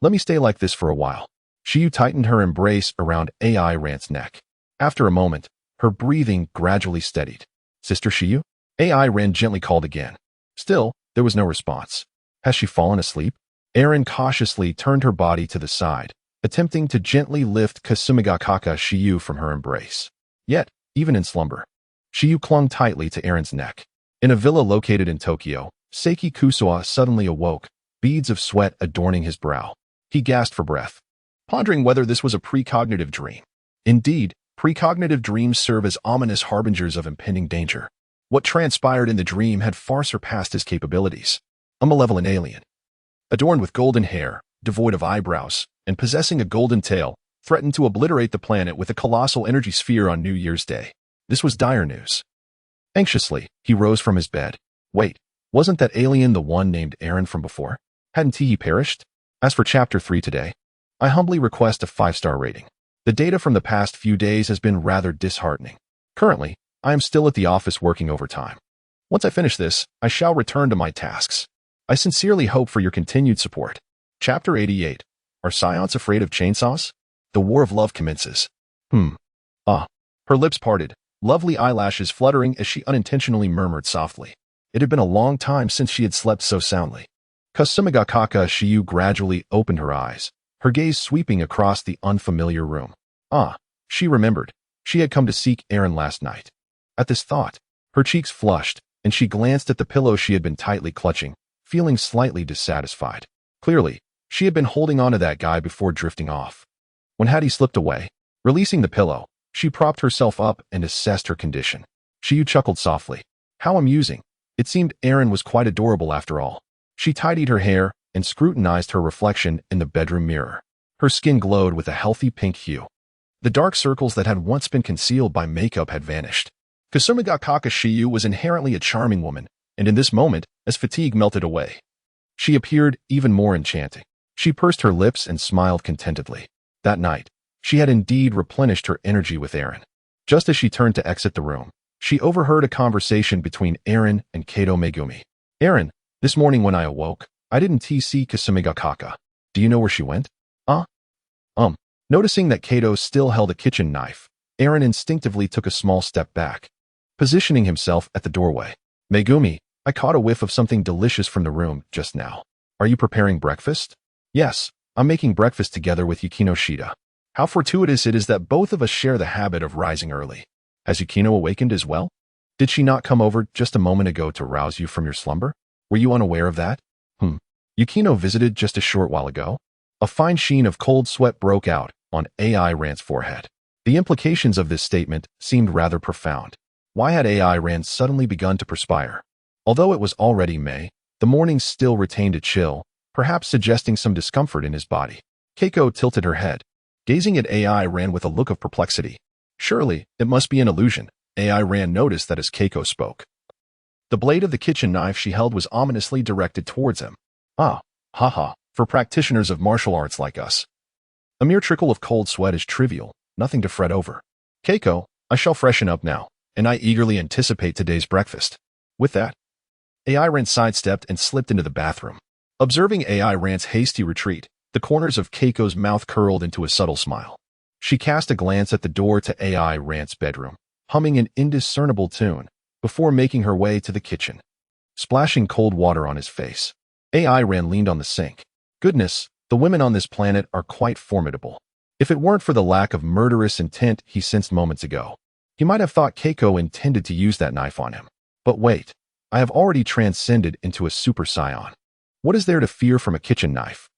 Let me stay like this for a while." Shiyu tightened her embrace around AI Rant's neck. After a moment, her breathing gradually steadied. Sister Shiyu? AI Ran gently called again. Still, there was no response. Has she fallen asleep? Eren cautiously turned her body to the side, attempting to gently lift Kasumigakaka Shiyu from her embrace. Yet, even in slumber, Shiyu clung tightly to Eren's neck. In a villa located in Tokyo, Seiki Kusuo suddenly awoke, beads of sweat adorning his brow. He gasped for breath, pondering whether this was a precognitive dream. Indeed, precognitive dreams serve as ominous harbingers of impending danger. What transpired in the dream had far surpassed his capabilities. A malevolent alien, adorned with golden hair, devoid of eyebrows, and possessing a golden tail, threatened to obliterate the planet with a colossal energy sphere on New Year's Day. This was dire news. Anxiously, he rose from his bed. Wait, wasn't that alien the one named Eren from before? Hadn't he perished? As for Chapter 3 today, I humbly request a 5-star rating. The data from the past few days has been rather disheartening. Currently, I am still at the office working overtime. Once I finish this, I shall return to my tasks. I sincerely hope for your continued support. Chapter 88. Are Saiyans afraid of chainsaws? The war of love commences. Her lips parted, lovely eyelashes fluttering as she unintentionally murmured softly. It had been a long time since she had slept so soundly. Kasumigakaka Shiyu gradually opened her eyes, her gaze sweeping across the unfamiliar room. She remembered. She had come to seek Eren last night. At this thought, her cheeks flushed, and she glanced at the pillow she had been tightly clutching, feeling slightly dissatisfied. Clearly, she had been holding on to that guy before drifting off. When had he slipped away? Releasing the pillow, she propped herself up and assessed her condition. Shiyu chuckled softly. How amusing. It seemed Eren was quite adorable after all. She tidied her hair and scrutinized her reflection in the bedroom mirror. Her skin glowed with a healthy pink hue. The dark circles that had once been concealed by makeup had vanished. Kasumigakaka Shiyu was inherently a charming woman, and in this moment, as fatigue melted away, she appeared even more enchanting. She pursed her lips and smiled contentedly. That night, she had indeed replenished her energy with Eren. Just as she turned to exit the room, she overheard a conversation between Eren and Kato Megumi. Eren, this morning when I awoke, I didn't see Kasumigakaka. Do you know where she went? Noticing that Kato still held a kitchen knife, Eren instinctively took a small step back, positioning himself at the doorway. Megumi, I caught a whiff of something delicious from the room just now. Are you preparing breakfast? Yes, I'm making breakfast together with Yukino Shida. How fortuitous it is that both of us share the habit of rising early. Has Yukino awakened as well? Did she not come over just a moment ago to rouse you from your slumber? Were you unaware of that? Yukino visited just a short while ago. A fine sheen of cold sweat broke out on AI Rant's forehead. The implications of this statement seemed rather profound. Why had AI Rant suddenly begun to perspire? Although it was already May, the morning still retained a chill, perhaps suggesting some discomfort in his body. Keiko tilted her head, gazing at AI Rant with a look of perplexity. Surely, it must be an illusion. AI Rant noticed that as Keiko spoke, the blade of the kitchen knife she held was ominously directed towards him. For practitioners of martial arts like us, a mere trickle of cold sweat is trivial, nothing to fret over. Keiko, I shall freshen up now, and I eagerly anticipate today's breakfast. With that, AI Rant sidestepped and slipped into the bathroom. Observing AI Rant's hasty retreat, the corners of Keiko's mouth curled into a subtle smile. She cast a glance at the door to AI Rant's bedroom, humming an indiscernible tune, before making her way to the kitchen, splashing cold water on his face. AI Rant leaned on the sink. Goodness, the women on this planet are quite formidable. If it weren't for the lack of murderous intent he sensed moments ago, he might have thought Keiko intended to use that knife on him. But wait, I have already transcended into a Super Saiyan. What is there to fear from a kitchen knife?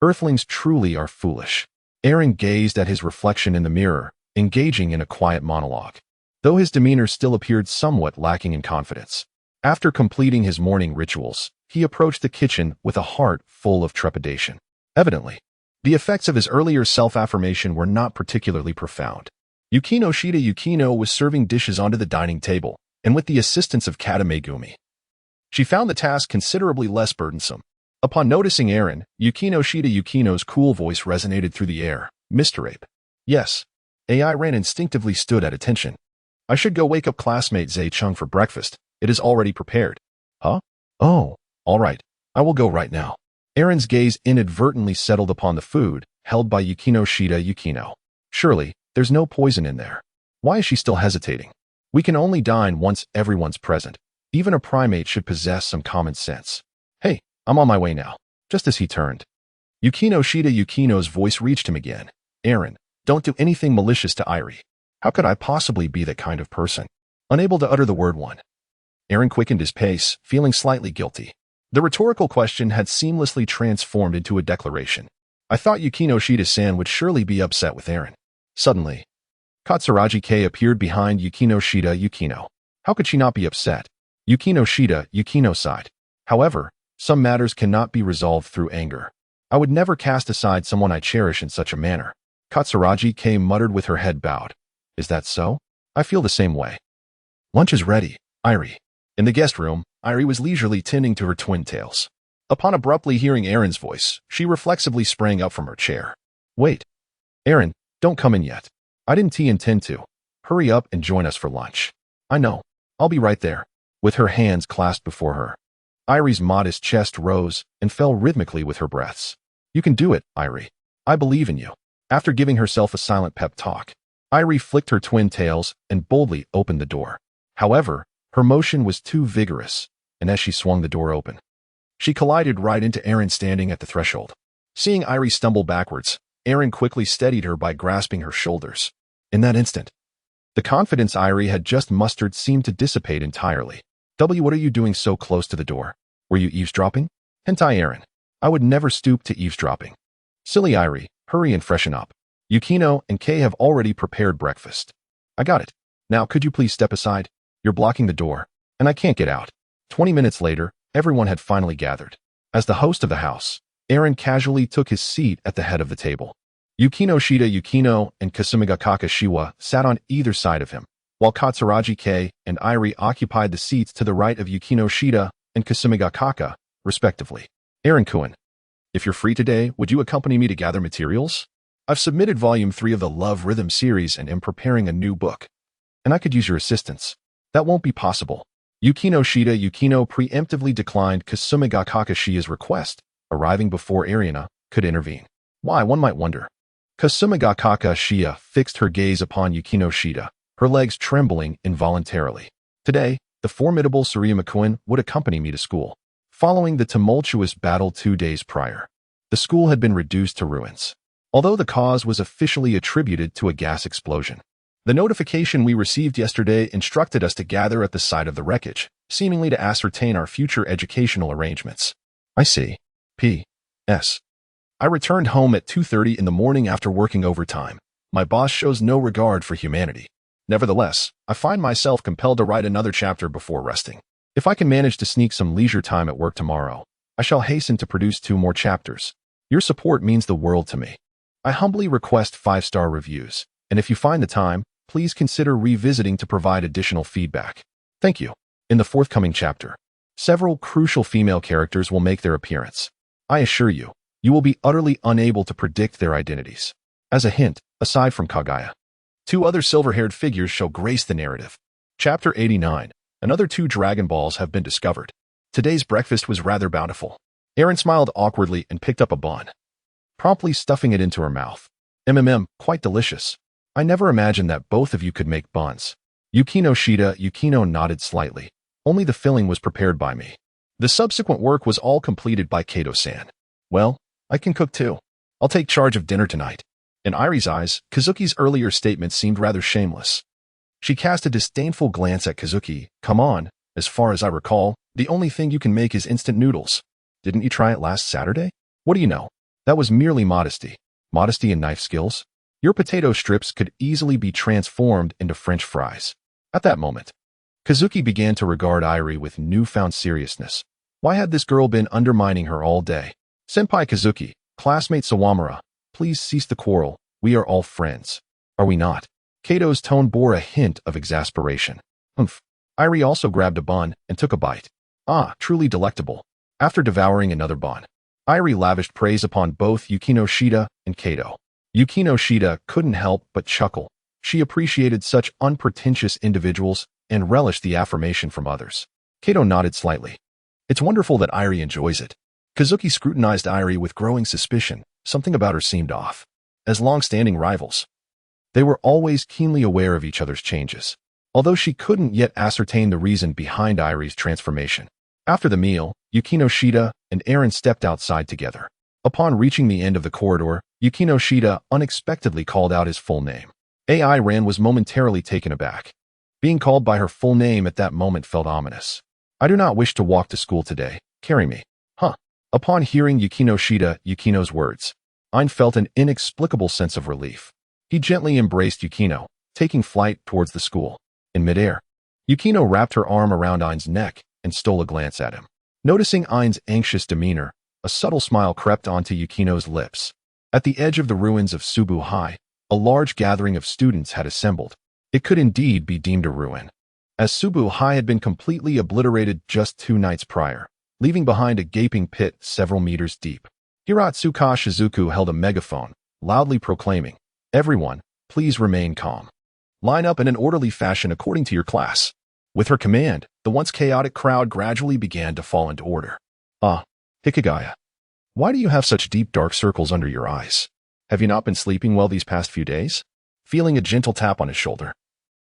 Earthlings truly are foolish. Eren gazed at his reflection in the mirror, engaging in a quiet monologue, though his demeanor still appeared somewhat lacking in confidence. After completing his morning rituals, he approached the kitchen with a heart full of trepidation. Evidently, the effects of his earlier self-affirmation were not particularly profound. Yukino Shida was serving dishes onto the dining table, and with the assistance of Kata Megumi, she found the task considerably less burdensome. Upon noticing Eren, Yukino's cool voice resonated through the air. Mr. Ape. Yes. AI Rant instinctively stood at attention. I should go wake up classmate Zay Chung for breakfast. It is already prepared. Huh? Oh, all right. I will go right now. Aaron's gaze inadvertently settled upon the food held by Yukino Shida Yukino. Surely, there's no poison in there. Why is she still hesitating? We can only dine once everyone's present. Even a primate should possess some common sense. Hey, I'm on my way now. Just as he turned, Yukino Shida Yukino's voice reached him again. Aaron, don't do anything malicious to Irie. How could I possibly be that kind of person? Unable to utter the word one, Aaron quickened his pace, feeling slightly guilty. The rhetorical question had seamlessly transformed into a declaration. I thought Yukino Shida-san would surely be upset with Aaron. Suddenly, Katsuragi-Kei appeared behind Yukino Shida Yukino. How could she not be upset? Yukino Shida Yukino sighed. However, some matters cannot be resolved through anger. I would never cast aside someone I cherish in such a manner. Katsuragi-Kei muttered with her head bowed. Is that so? I feel the same way. Lunch is ready, Irie. In the guest room, Irie was leisurely tending to her twin tails. Upon abruptly hearing Aaron's voice, she reflexively sprang up from her chair. Wait. Aaron, don't come in yet. I didn't intend to. Hurry up and join us for lunch. I know. I'll be right there. With her hands clasped before her, Irie's modest chest rose and fell rhythmically with her breaths. You can do it, Irie. I believe in you. After giving herself a silent pep talk, Irie flicked her twin tails and boldly opened the door. However, her motion was too vigorous, and as she swung the door open, she collided right into Aaron standing at the threshold. Seeing Irie stumble backwards, Aaron quickly steadied her by grasping her shoulders. In that instant, the confidence Irie had just mustered seemed to dissipate entirely. What are you doing so close to the door? Were you eavesdropping? Hentai Aaron. I would never stoop to eavesdropping. Silly Irie, hurry and freshen up. Yukino and Kei have already prepared breakfast. I got it. Now could you please step aside? You're blocking the door, and I can't get out. 20 minutes later, everyone had finally gathered. As the host of the house, Aaron casually took his seat at the head of the table. Yukino Shida Yukino and Kasumigakaka Shiwa sat on either side of him, while Katsuragi-Kei and Irie occupied the seats to the right of Yukino Shida and Kasumigakaka, respectively. Aaron-kun, if you're free today, would you accompany me to gather materials? I've submitted Volume 3 of the Love Rhythm series and am preparing a new book, and I could use your assistance. That won't be possible. Yukino Shida Yukino preemptively declined Kasumigakaka Shia's request, arriving before Ariana could intervene. Why, one might wonder. Kasumigakaka Shia fixed her gaze upon Yukino Shida, her legs trembling involuntarily. Today, the formidable Suriyama-kun would accompany me to school. Following the tumultuous battle 2 days prior, the school had been reduced to ruins, although the cause was officially attributed to a gas explosion. The notification we received yesterday instructed us to gather at the site of the wreckage, seemingly to ascertain our future educational arrangements. I see. P.S. I returned home at 2:30 in the morning after working overtime. My boss shows no regard for humanity. Nevertheless, I find myself compelled to write another chapter before resting. If I can manage to sneak some leisure time at work tomorrow, I shall hasten to produce 2 more chapters. Your support means the world to me. I humbly request 5-star reviews, and if you find the time, please consider revisiting to provide additional feedback. Thank you. In the forthcoming chapter, several crucial female characters will make their appearance. I assure you, you will be utterly unable to predict their identities. As a hint, aside from Kagaya, 2 other silver-haired figures shall grace the narrative. Chapter 89. Another 2 Dragon Balls have been discovered. Today's breakfast was rather bountiful. Aaron smiled awkwardly and picked up a bun, promptly stuffing it into her mouth. Quite delicious. I never imagined that both of you could make buns. Yukino Shida Yukino nodded slightly. Only the filling was prepared by me. The subsequent work was all completed by Kato-san. Well, I can cook too. I'll take charge of dinner tonight. In Irie's eyes, Kazuki's earlier statement seemed rather shameless. She cast a disdainful glance at Kazuki. Come on, as far as I recall, the only thing you can make is instant noodles. Didn't you try it last Saturday? What do you know? That was merely modesty. Modesty and knife skills. Your potato strips could easily be transformed into French fries. At that moment, Kazuki began to regard Irie with newfound seriousness. Why had this girl been undermining her all day? Senpai Kazuki, classmate Sawamura, please cease the quarrel. We are all friends. Are we not? Kato's tone bore a hint of exasperation. Humph. Irie also grabbed a bun and took a bite. Ah, truly delectable. After devouring another bun, Irie lavished praise upon both Yukino Shida and Kato. Yukino Shida couldn't help but chuckle. She appreciated such unpretentious individuals and relished the affirmation from others. Kato nodded slightly. It's wonderful that Irie enjoys it. Kazuki scrutinized Irie with growing suspicion. Something about her seemed off. As long-standing rivals, they were always keenly aware of each other's changes, although she couldn't yet ascertain the reason behind Irie's transformation. After the meal, Yukino Shida and Aaron stepped outside together. Upon reaching the end of the corridor, Yukino Shida unexpectedly called out his full name. AI Ran was momentarily taken aback. Being called by her full name at that moment felt ominous. I do not wish to walk to school today. Carry me. Huh. Upon hearing Yukino's words, Ein felt an inexplicable sense of relief. He gently embraced Yukino, taking flight towards the school. In midair, Yukino wrapped her arm around Ein's neck and stole a glance at him. Noticing Ein's anxious demeanor, a subtle smile crept onto Yukino's lips. At the edge of the ruins of Subu High, a large gathering of students had assembled. It could indeed be deemed a ruin, as Subu High had been completely obliterated just 2 nights prior, leaving behind a gaping pit several meters deep. Hiratsuka Shizuku held a megaphone, loudly proclaiming, "Everyone, please remain calm. Line up in an orderly fashion according to your class." With her command, the once chaotic crowd gradually began to fall into order. Hikigaya, why do you have such deep dark circles under your eyes? Have you not been sleeping well these past few days? Feeling a gentle tap on his shoulder,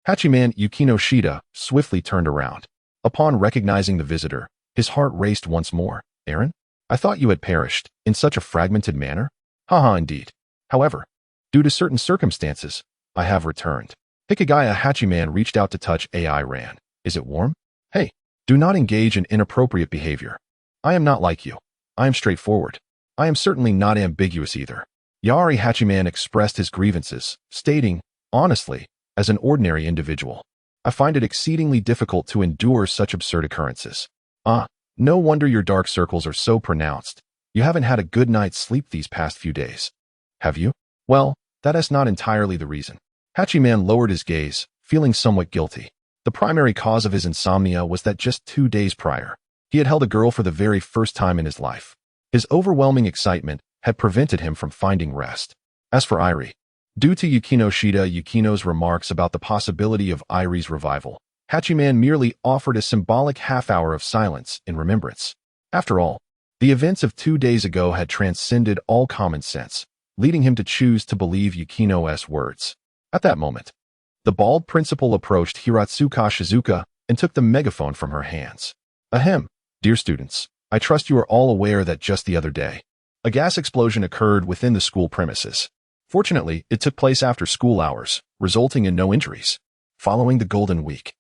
Hachiman Yukino Shida swiftly turned around. Upon recognizing the visitor, his heart raced once more. Aaron? I thought you had perished in such a fragmented manner? Haha, indeed. However, due to certain circumstances, I have returned. Hikigaya Hachiman reached out to touch AI Ran. Is it warm? Hey, do not engage in inappropriate behavior. I am not like you. I am straightforward. I am certainly not ambiguous either. Yari Hachiman expressed his grievances, stating, honestly, as an ordinary individual, I find it exceedingly difficult to endure such absurd occurrences. No wonder your dark circles are so pronounced. You haven't had a good night's sleep these past few days. Have you? Well, that is not entirely the reason. Hachiman lowered his gaze, feeling somewhat guilty. The primary cause of his insomnia was that just 2 days prior, he had held a girl for the very first time in his life. His overwhelming excitement had prevented him from finding rest. As for Irie, due to Yukino's remarks about the possibility of Irie's revival, Hachiman merely offered a symbolic half-hour of silence in remembrance. After all, the events of 2 days ago had transcended all common sense, leading him to choose to believe Yukino's words. At that moment, the bald principal approached Hiratsuka Shizuka and took the megaphone from her hands. Ahem, dear students, I trust you are all aware that just the other day, a gas explosion occurred within the school premises. Fortunately, it took place after school hours, resulting in no injuries. Following the Golden Week,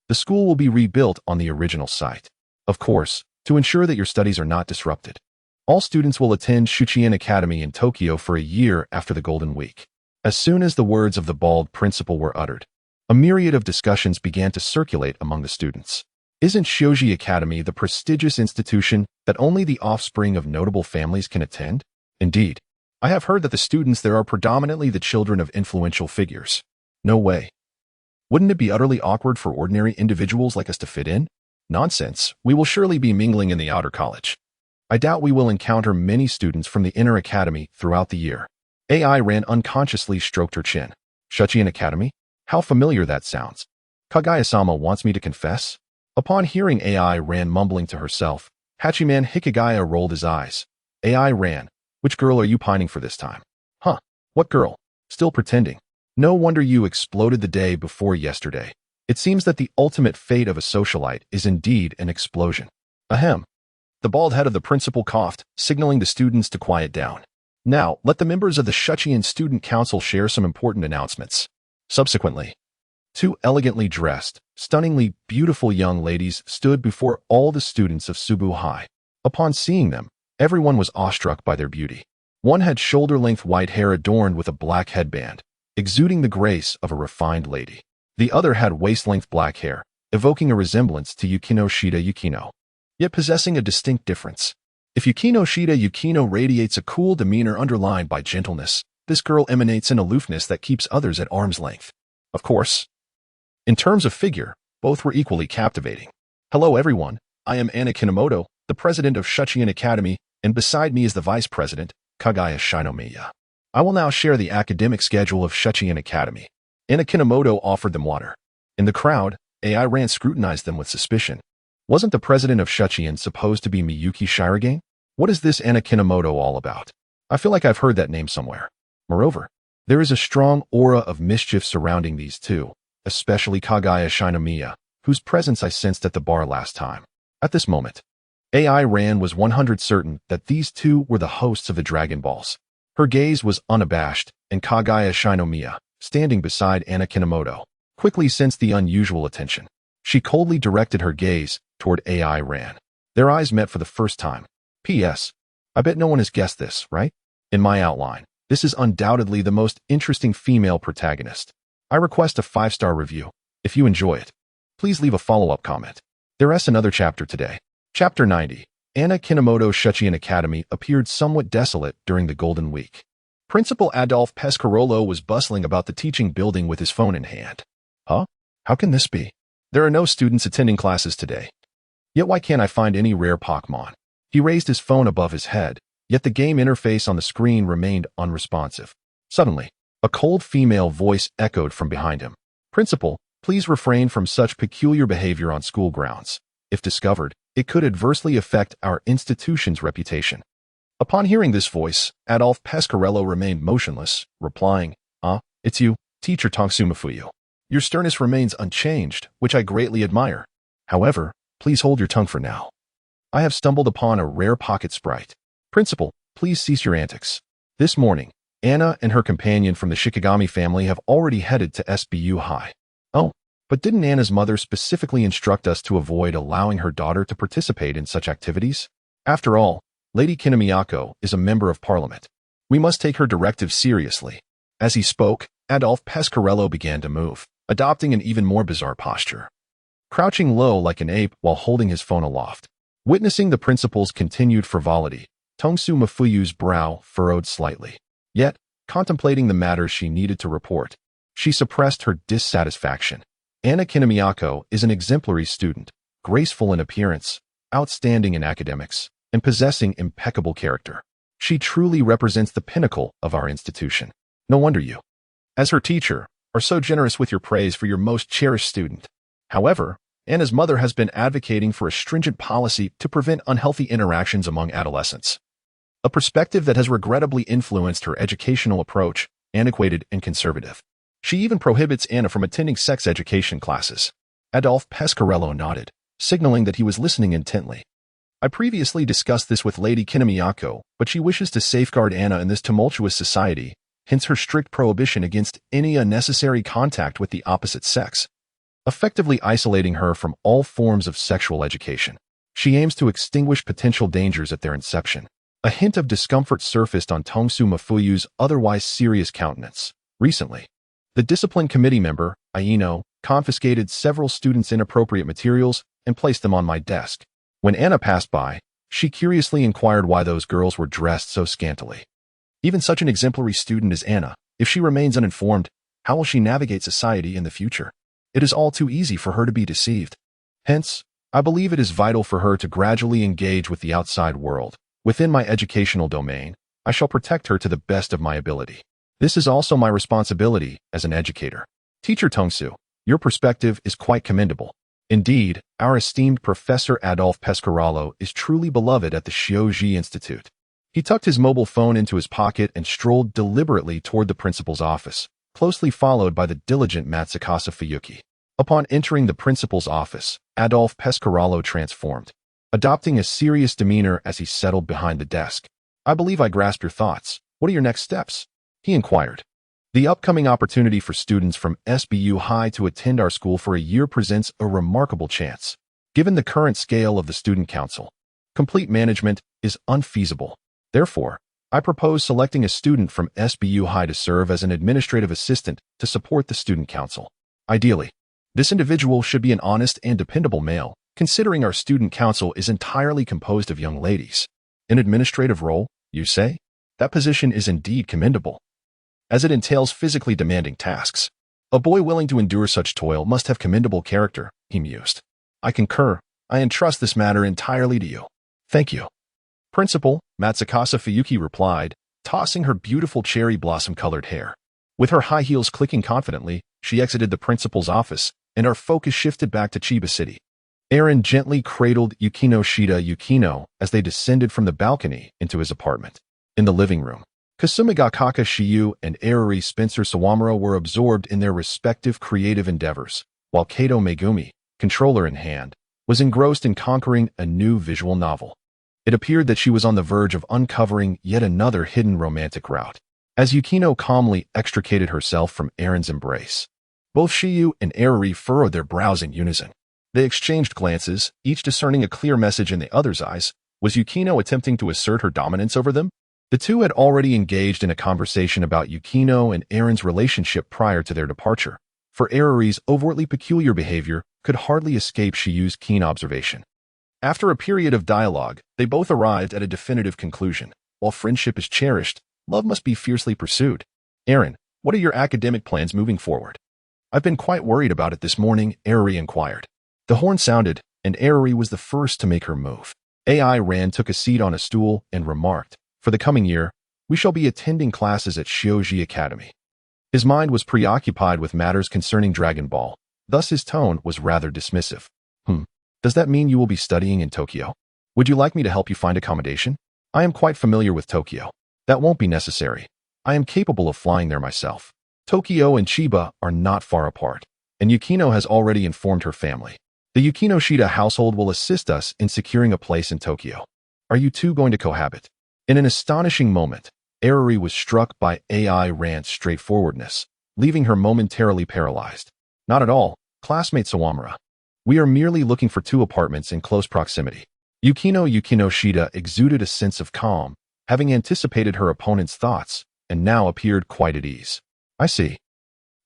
the school will be rebuilt on the original site. Of course, to ensure that your studies are not disrupted, all students will attend Shuchiin Academy in Tokyo for a year after the Golden Week. As soon as the words of the bald principal were uttered, a myriad of discussions began to circulate among the students. Isn't Shoji Academy the prestigious institution that only the offspring of notable families can attend? Indeed, I have heard that the students there are predominantly the children of influential figures. No way. Wouldn't it be utterly awkward for ordinary individuals like us to fit in? Nonsense, we will surely be mingling in the outer college. I doubt we will encounter many students from the inner academy throughout the year. AI Ran unconsciously stroked her chin. Shuchiin Academy? How familiar that sounds. Kagaya-sama wants me to confess? Upon hearing AI Ran mumbling to herself, Hachiman Hikigaya rolled his eyes. AI Ran, which girl are you pining for this time? Huh, what girl? Still pretending. No wonder you exploded the day before yesterday. It seems that the ultimate fate of a socialite is indeed an explosion. Ahem. The bald head of the principal coughed, signaling the students to quiet down. Now, let the members of the Shuchiin Student Council share some important announcements. Subsequently, 2 elegantly dressed, stunningly beautiful young ladies stood before all the students of Subu High. Upon seeing them, everyone was awestruck by their beauty. One had shoulder-length white hair adorned with a black headband, exuding the grace of a refined lady. The other had waist-length black hair, evoking a resemblance to Yukino Shida Yukino, yet possessing a distinct difference. If Yukino Shida Yukino radiates a cool demeanor underlined by gentleness, this girl emanates an aloofness that keeps others at arm's length. Of course, in terms of figure, both were equally captivating. Hello everyone, I am Anna Kinomoto, the president of Shuchiin Academy, and beside me is the vice president, Kagaya Shinomiya. I will now share the academic schedule of Shuchiin Academy. Anna Kinomoto offered them water. In the crowd, AI Ran scrutinized them with suspicion. Wasn't the president of Shuchiin supposed to be Miyuki Shirogane? What is this Anakinomoto all about? I feel like I've heard that name somewhere. Moreover, there is a strong aura of mischief surrounding these two, especially Kaguya Shinomiya, whose presence I sensed at the bar last time. At this moment, AI Ran was 100% certain that these two were the hosts of the Dragon Balls. Her gaze was unabashed, and Kaguya Shinomiya, standing beside Anakinomoto, quickly sensed the unusual attention. She coldly directed her gaze toward AI Ran. Their eyes met for the first time. P.S. I bet no one has guessed this, right? In my outline, this is undoubtedly the most interesting female protagonist. I request a 5-star review. If you enjoy it, please leave a follow-up comment. There's another chapter today. Chapter 90. Anna Kinomoto Shuchian Academy appeared somewhat desolate during the Golden Week. Principal Adolphe Pescarolo was bustling about the teaching building with his phone in hand. Huh? How can this be? There are no students attending classes today. Yet why can't I find any rare Pokemon? He raised his phone above his head, yet the game interface on the screen remained unresponsive. Suddenly, a cold female voice echoed from behind him. Principal, please refrain from such peculiar behavior on school grounds. If discovered, it could adversely affect our institution's reputation. Upon hearing this voice, Adolphe Pescarello remained motionless, replying, it's you, Teacher Tongsumafuyu. Your sternness remains unchanged, which I greatly admire. However, please hold your tongue for now. I have stumbled upon a rare pocket sprite. Principal, please cease your antics. This morning, Anna and her companion from the Shikigami family have already headed to SBU High. Oh, but didn't Anna's mother specifically instruct us to avoid allowing her daughter to participate in such activities? After all, Lady Kinemiyako is a member of parliament. We must take her directive seriously. As he spoke, Adolphe Pescarello began to move, adopting an even more bizarre posture. Crouching low like an ape while holding his phone aloft. Witnessing the principal's continued frivolity, Tongsu brow furrowed slightly. Yet, contemplating the matters she needed to report, she suppressed her dissatisfaction. Anna Kinemiyako is an exemplary student, graceful in appearance, outstanding in academics, and possessing impeccable character. She truly represents the pinnacle of our institution. No wonder you, as her teacher, are so generous with your praise for your most cherished student. However, Anna's mother has been advocating for a stringent policy to prevent unhealthy interactions among adolescents. A perspective that has regrettably influenced her educational approach, antiquated and conservative. She even prohibits Anna from attending sex education classes. Adolphe Pescarello nodded, signaling that he was listening intently. I previously discussed this with Lady Kinemiyako, but she wishes to safeguard Anna in this tumultuous society, hence her strict prohibition against any unnecessary contact with the opposite sex, effectively isolating her from all forms of sexual education. She aims to extinguish potential dangers at their inception. A hint of discomfort surfaced on Tongsu otherwise serious countenance. Recently, the discipline committee member, Aino, confiscated several students' inappropriate materials and placed them on my desk. When Anna passed by, she curiously inquired why those girls were dressed so scantily. Even such an exemplary student as Anna, if she remains uninformed, how will she navigate society in the future? It is all too easy for her to be deceived. Hence, I believe it is vital for her to gradually engage with the outside world. Within my educational domain, I shall protect her to the best of my ability. This is also my responsibility as an educator. Teacher Tongsu, your perspective is quite commendable. Indeed, our esteemed Professor Adolphe Pescarello is truly beloved at the Shioji Institute. He tucked his mobile phone into his pocket and strolled deliberately toward the principal's office, closely followed by the diligent Matsukasa Fuyuki. Upon entering the principal's office, Adolphe Pescarello transformed, adopting a serious demeanor as he settled behind the desk. I believe I grasp your thoughts. What are your next steps? He inquired. The upcoming opportunity for students from SBU High to attend our school for a year presents a remarkable chance. Given the current scale of the student council, complete management is unfeasible. Therefore, I propose selecting a student from SBU High to serve as an administrative assistant to support the student council. Ideally, this individual should be an honest and dependable male, considering our student council is entirely composed of young ladies. An administrative role, you say? That position is indeed commendable, as it entails physically demanding tasks. A boy willing to endure such toil must have commendable character, he mused. I concur. I entrust this matter entirely to you. Thank you. Principal, Matsukasa Fuyuki replied, tossing her beautiful cherry blossom-colored hair. With her high heels clicking confidently, she exited the principal's office, and our focus shifted back to Chiba City. Eren gently cradled Yukino as they descended from the balcony into his apartment. In the living room, Kasumigakaka Shiyu and Arari Spencer Sawamura were absorbed in their respective creative endeavors, while Kato Megumi, controller in hand, was engrossed in conquering a new visual novel. It appeared that she was on the verge of uncovering yet another hidden romantic route. As Yukino calmly extricated herself from Eren's embrace, both Shiyu and Arari furrowed their brows in unison. They exchanged glances, each discerning a clear message in the other's eyes. Was Yukino attempting to assert her dominance over them? The two had already engaged in a conversation about Yukino and Eren's relationship prior to their departure, for Arari's overtly peculiar behavior could hardly escape Shiyu's keen observation. After a period of dialogue, they both arrived at a definitive conclusion. While friendship is cherished, love must be fiercely pursued. Eren, what are your academic plans moving forward? I've been quite worried about it this morning, Arari inquired. The horn sounded, and Arari was the first to make her move. AI Ran took a seat on a stool and remarked, for the coming year, we shall be attending classes at Shioji Academy. His mind was preoccupied with matters concerning Dragon Ball, thus his tone was rather dismissive. Does that mean you will be studying in Tokyo? Would you like me to help you find accommodation? I am quite familiar with Tokyo. That won't be necessary. I am capable of flying there myself. Tokyo and Chiba are not far apart, and Yukino has already informed her family. The Yukino-Shida household will assist us in securing a place in Tokyo. Are you two going to cohabit? In an astonishing moment, Arari was struck by AI Ran's straightforwardness, leaving her momentarily paralyzed. Not at all, classmate Sawamura. We are merely looking for two apartments in close proximity. Yukino-Shida exuded a sense of calm, having anticipated her opponent's thoughts, and now appeared quite at ease. I see.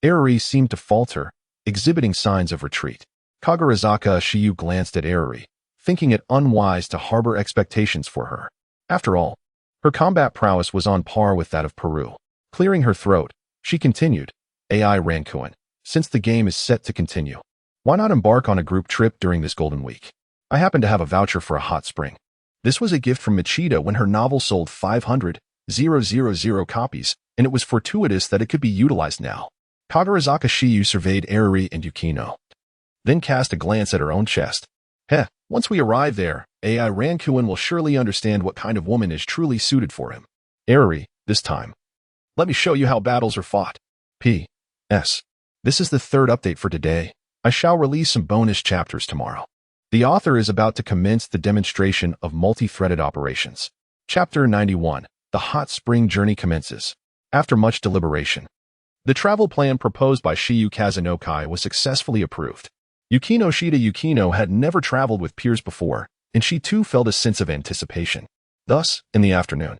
Arari seemed to falter, exhibiting signs of retreat. Kagarazaka Shiyu glanced at Arari, thinking it unwise to harbor expectations for her. After all, her combat prowess was on par with that of Peru. Clearing her throat, she continued, AI Rankuin, since the game is set to continue, why not embark on a group trip during this golden week? I happen to have a voucher for a hot spring. This was a gift from Machida when her novel sold 500,000 copies, and it was fortuitous that it could be utilized now. Kagarazaka Shiyu surveyed Arari and Yukino, then cast a glance at her own chest. Once we arrive there, AI Rankuin will surely understand what kind of woman is truly suited for him. Arari, this time. Let me show you how battles are fought. P.S. This is the third update for today. I shall release some bonus chapters tomorrow. The author is about to commence the demonstration of multi-threaded operations. Chapter 91. The Hot Spring Journey commences. After much deliberation, the travel plan proposed by Shiyu Kazanokai was successfully approved. Yukino had never traveled with peers before, and she too felt a sense of anticipation. Thus, in the afternoon,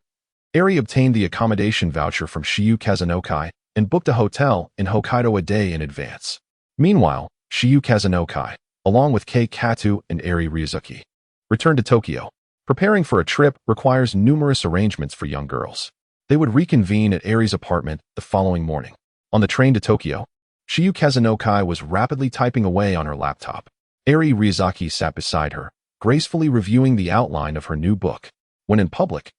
Eri obtained the accommodation voucher from Shiyu Kazanokai and booked a hotel in Hokkaido a day in advance. Meanwhile, Shiyu Kazanokai, along with Kei Katu and Eri Ryuzuki, returned to Tokyo. Preparing for a trip requires numerous arrangements for young girls. They would reconvene at Eri's apartment the following morning. On the train to Tokyo, Shiyu Kazanokai was rapidly typing away on her laptop. Eri Ryuzuki sat beside her, gracefully reviewing the outline of her new book. When in public,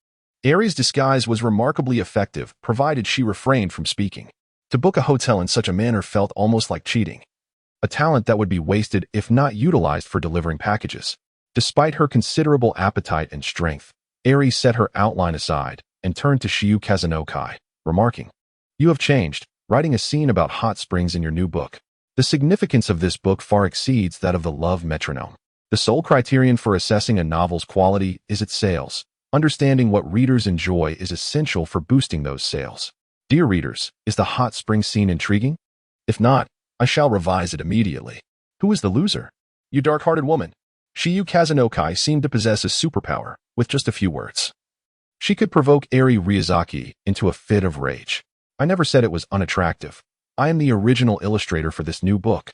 Eri's disguise was remarkably effective, provided she refrained from speaking. To book a hotel in such a manner felt almost like cheating, a talent that would be wasted if not utilized for delivering packages. Despite her considerable appetite and strength, Eri set her outline aside and turned to Shiyu Kazanokai, remarking, "You have changed, writing a scene about hot springs in your new book. The significance of this book far exceeds that of the love metronome. The sole criterion for assessing a novel's quality is its sales. Understanding what readers enjoy is essential for boosting those sales. Dear readers, is the hot spring scene intriguing? If not, I shall revise it immediately. Who is the loser? You dark-hearted woman." Shiyu Kazanokai seemed to possess a superpower with just a few words. She could provoke Eri Ryuzuki into a fit of rage. I never said it was unattractive. I am the original illustrator for this new book.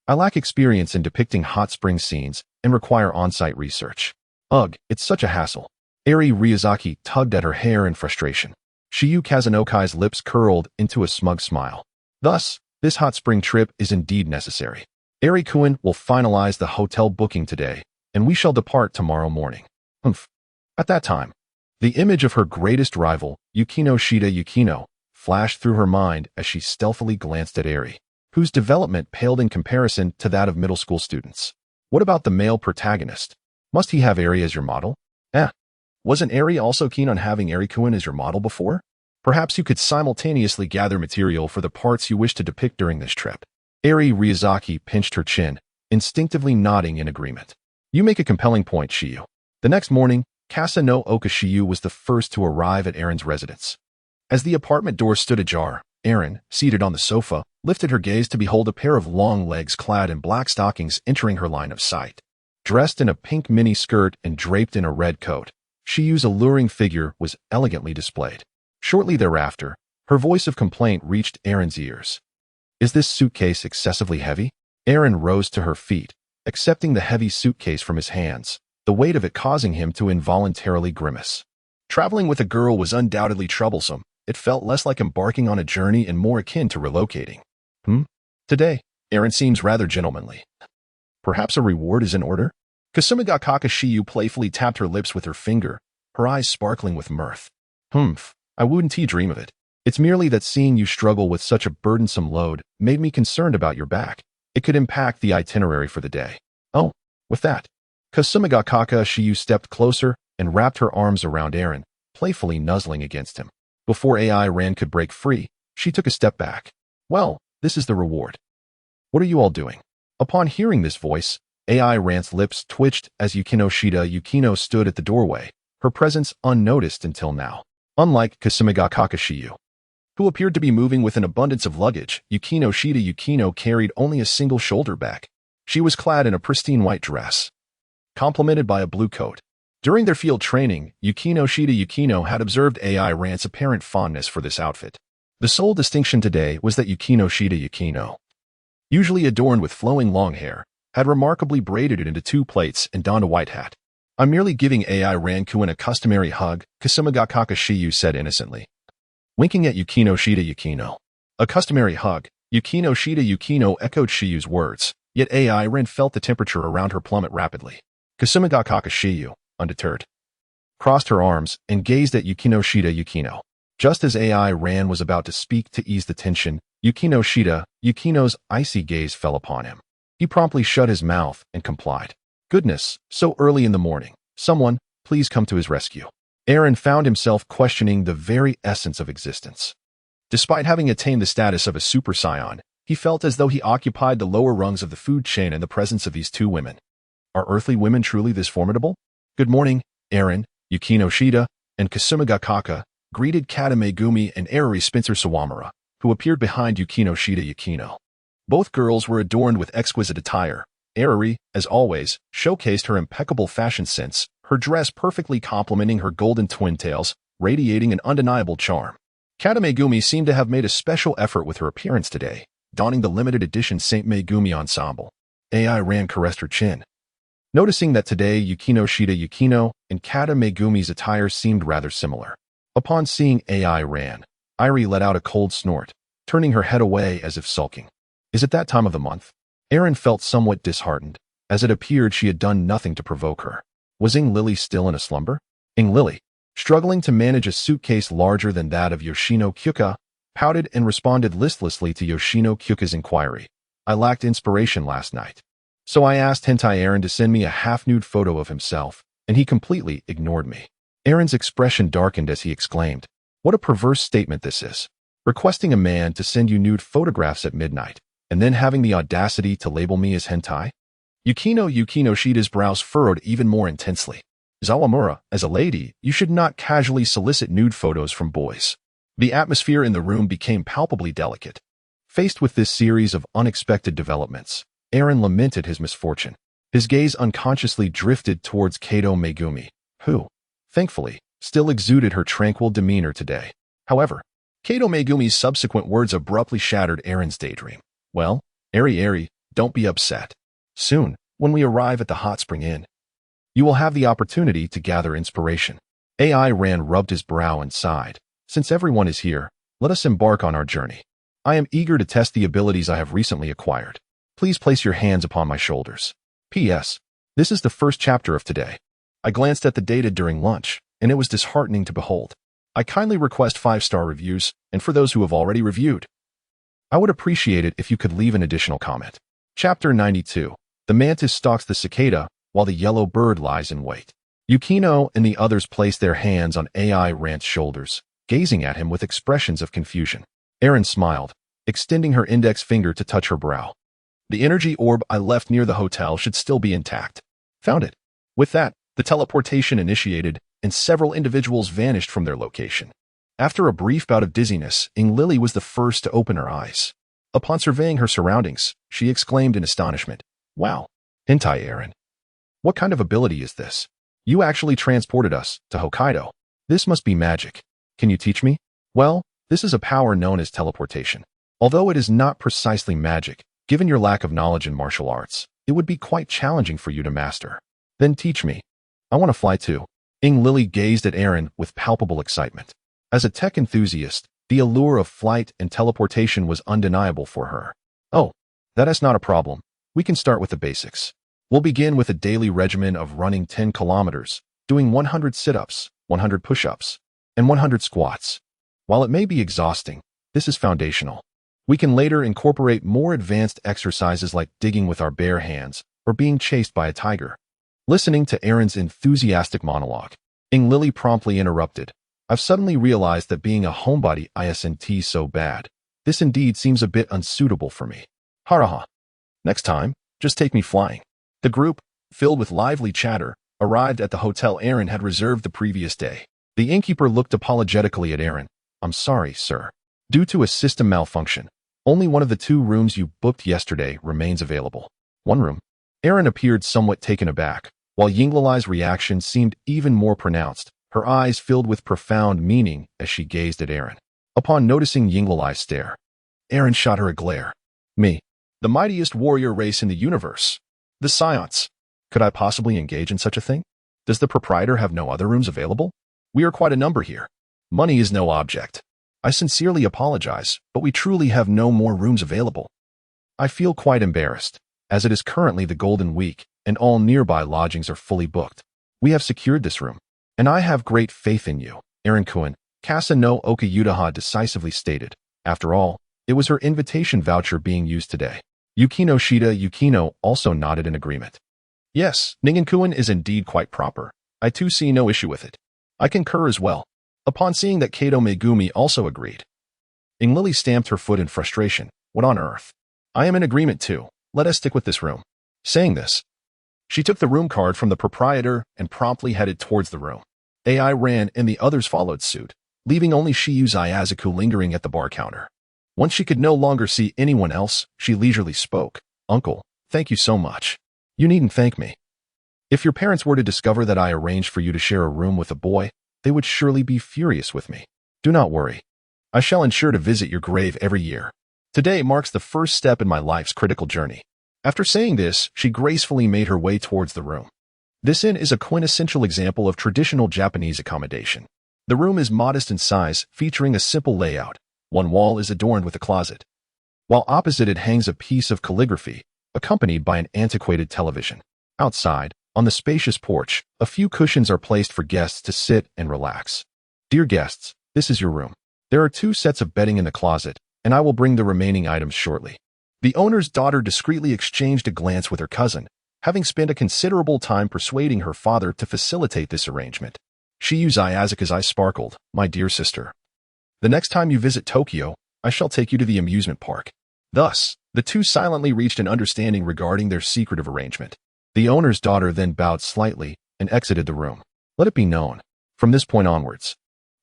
I lack experience in depicting hot spring scenes and require on-site research. Ugh, it's such a hassle. Eri Ryuzuki tugged at her hair in frustration. Shiyu Kazanokai's lips curled into a smug smile. Thus, this hot spring trip is indeed necessary. Eri-kun will finalize the hotel booking today, and we shall depart tomorrow morning. At that time, the image of her greatest rival, Yukino, flashed through her mind as she stealthily glanced at Eri, whose development paled in comparison to that of middle school students. What about the male protagonist? Must he have Eri as your model? Eh. Wasn't Eri also keen on having Eri-kun as your model before? Perhaps you could simultaneously gather material for the parts you wish to depict during this trip. Eri Ryuzaki pinched her chin, instinctively nodding in agreement. You make a compelling point, Shiyu. The next morning, Kasa no Oka Shiyu was the first to arrive at Erin's residence. As the apartment door stood ajar, Erin, seated on the sofa, lifted her gaze to behold a pair of long legs clad in black stockings entering her line of sight. Dressed in a pink mini skirt and draped in a red coat, Shiyu's alluring figure was elegantly displayed. Shortly thereafter, her voice of complaint reached Erin's ears. Is this suitcase excessively heavy? Erin rose to her feet, accepting the heavy suitcase from his hands, the weight of it causing him to involuntarily grimace. Traveling with a girl was undoubtedly troublesome. It felt less like embarking on a journey and more akin to relocating. Today, Erin seems rather gentlemanly. Perhaps a reward is in order? Kasumiga Shiyu playfully tapped her lips with her finger, her eyes sparkling with mirth. I wouldn't dream of it. It's merely that seeing you struggle with such a burdensome load made me concerned about your back. It could impact the itinerary for the day. Oh, with that, Kasumiga Shiyu stepped closer and wrapped her arms around Erin, playfully nuzzling against him. Before AI Ran could break free, she took a step back. Well, this is the reward. What are you all doing? Upon hearing this voice, AI Ran's lips twitched as Yukino stood at the doorway, her presence unnoticed until now. Unlike Kasumiga Shiyu, who appeared to be moving with an abundance of luggage, Yukino carried only a single shoulder bag. She was clad in a pristine white dress, complemented by a blue coat. During their field training, Yukino had observed AI Ran's apparent fondness for this outfit. The sole distinction today was that Yukino, usually adorned with flowing long hair, had remarkably braided it into two plaits and donned a white hat. I'm merely giving AI Ran-kun a customary hug, Kasumiga Shiyu said innocently. Winking at Yukino. A customary hug, Yukino echoed Shiyu's words, yet AI Ran felt the temperature around her plummet rapidly. Kasumiga Shiyu, undeterred, crossed her arms and gazed at Yukino. Just as AI Ran was about to speak to ease the tension, Yukino's icy gaze fell upon him. He promptly shut his mouth and complied. Goodness, so early in the morning. Someone, please come to his rescue. Eren found himself questioning the very essence of existence. Despite having attained the status of a Super Saiyan, he felt as though he occupied the lower rungs of the food chain in the presence of these two women. Are earthly women truly this formidable? Good morning, Eren, Yukino, and Kasumiga greeted Kata Megumi and Eriri Spencer Sawamura, who appeared behind Yukino. Both girls were adorned with exquisite attire. Eriri, as always, showcased her impeccable fashion sense, her dress perfectly complementing her golden twin tails, radiating an undeniable charm. Kata Megumi seemed to have made a special effort with her appearance today, donning the limited edition Saint Megumi ensemble. AI Ran caressed her chin. Noticing that today Yukino and Kata Megumi's attire seemed rather similar. Upon seeing AI Ran, Eri let out a cold snort, turning her head away as if sulking. Is it that time of the month? Eren felt somewhat disheartened, as it appeared she had done nothing to provoke her. Was Ing Lily still in a slumber? Ing Lily, struggling to manage a suitcase larger than that of Yoshino Kyuka, pouted and responded listlessly to Yoshino Kyuka's inquiry. I lacked inspiration last night. So I asked Hentai Eren to send me a half-nude photo of himself, and he completely ignored me. Eren's expression darkened as he exclaimed, what a perverse statement this is. Requesting a man to send you nude photographs at midnight, and then having the audacity to label me as hentai? Yukino's brows furrowed even more intensely. Zawamura, as a lady, you should not casually solicit nude photos from boys. The atmosphere in the room became palpably delicate. Faced with this series of unexpected developments, Eren lamented his misfortune. His gaze unconsciously drifted towards Kato Megumi, who, thankfully, still exuded her tranquil demeanor today. However, Kato Megumi's subsequent words abruptly shattered Eren's daydream. Well, Eri, don't be upset. Soon, when we arrive at the Hot Spring Inn, you will have the opportunity to gather inspiration. AI Ran rubbed his brow and sighed. Since everyone is here, let us embark on our journey. I am eager to test the abilities I have recently acquired. Please place your hands upon my shoulders. P.S. This is the first chapter of today. I glanced at the data during lunch, and it was disheartening to behold. I kindly request 5-star reviews, and for those who have already reviewed, I would appreciate it if you could leave an additional comment. Chapter 92. The mantis stalks the cicada, while the yellow bird lies in wait. Yukino and the others place their hands on AI Rant's shoulders, gazing at him with expressions of confusion. Aaron smiled, extending her index finger to touch her brow. The energy orb I left near the hotel should still be intact. Found it. With that, the teleportation initiated, and several individuals vanished from their location. After a brief bout of dizziness, Lily was the first to open her eyes. Upon surveying her surroundings, she exclaimed in astonishment, "Wow, hentai Aaron. What kind of ability is this? You actually transported us to Hokkaido. This must be magic. Can you teach me?" "Well, this is a power known as teleportation. Although it is not precisely magic, given your lack of knowledge in martial arts, it would be quite challenging for you to master. Then teach me. I want to fly too." Lily gazed at Aaron with palpable excitement. As a tech enthusiast, the allure of flight and teleportation was undeniable for her. "Oh, that is not a problem. We can start with the basics. We'll begin with a daily regimen of running 10 kilometers, doing 100 sit-ups, 100 push-ups, and 100 squats. While it may be exhausting, this is foundational. We can later incorporate more advanced exercises like digging with our bare hands or being chased by a tiger." Listening to Aaron's enthusiastic monologue, Lily promptly interrupted. "I've suddenly realized that being a homebody isn't so bad. This indeed seems a bit unsuitable for me. Haraha. Next time, just take me flying." The group, filled with lively chatter, arrived at the hotel Aaron had reserved the previous day. The innkeeper looked apologetically at Aaron. "I'm sorry, sir. Due to a system malfunction, only one of the 2 rooms you booked yesterday remains available." "One room?" Aaron appeared somewhat taken aback, while Yinglali's reaction seemed even more pronounced, her eyes filled with profound meaning as she gazed at Aaron. Upon noticing Yinglali's stare, Aaron shot her a glare. "Me, the mightiest warrior race in the universe. The Saiyans. Could I possibly engage in such a thing? Does the proprietor have no other rooms available? We are quite a number here. Money is no object. I sincerely apologize, but we truly have no more rooms available. I feel quite embarrassed, as it is currently the Golden Week, and all nearby lodgings are fully booked. We have secured this room, and I have great faith in you," Aaron Kuhn, Kasa no Okayutaha decisively stated. After all, it was her invitation voucher being used today. Yukino also nodded in agreement. "Yes, Ningen Kuhn is indeed quite proper. I too see no issue with it. I concur as well." Upon seeing that Kato Megumi also agreed, Lily stamped her foot in frustration. "What on earth? I am in agreement too. Let us stick with this room." Saying this, she took the room card from the proprietor and promptly headed towards the room. AI ran and the others followed suit, leaving only Shiyu Iazuku lingering at the bar counter. Once she could no longer see anyone else, she leisurely spoke. "Uncle, thank you so much. You needn't thank me. If your parents were to discover that I arranged for you to share a room with a boy, they would surely be furious with me. Do not worry. I shall ensure to visit your grave every year. Today marks the first step in my life's critical journey." After saying this, she gracefully made her way towards the room. This inn is a quintessential example of traditional Japanese accommodation. The room is modest in size, featuring a simple layout. One wall is adorned with a closet, while opposite it hangs a piece of calligraphy, accompanied by an antiquated television. Outside, on the spacious porch, a few cushions are placed for guests to sit and relax. "Dear guests, this is your room. There are 2 sets of bedding in the closet, and I will bring the remaining items shortly." The owner's daughter discreetly exchanged a glance with her cousin, having spent a considerable time persuading her father to facilitate this arrangement. Shiyu Iazuka's eyes sparkled. "My dear sister, the next time you visit Tokyo, I shall take you to the amusement park." Thus, the 2 silently reached an understanding regarding their secretive arrangement. The owner's daughter then bowed slightly and exited the room. Let it be known, from this point onwards,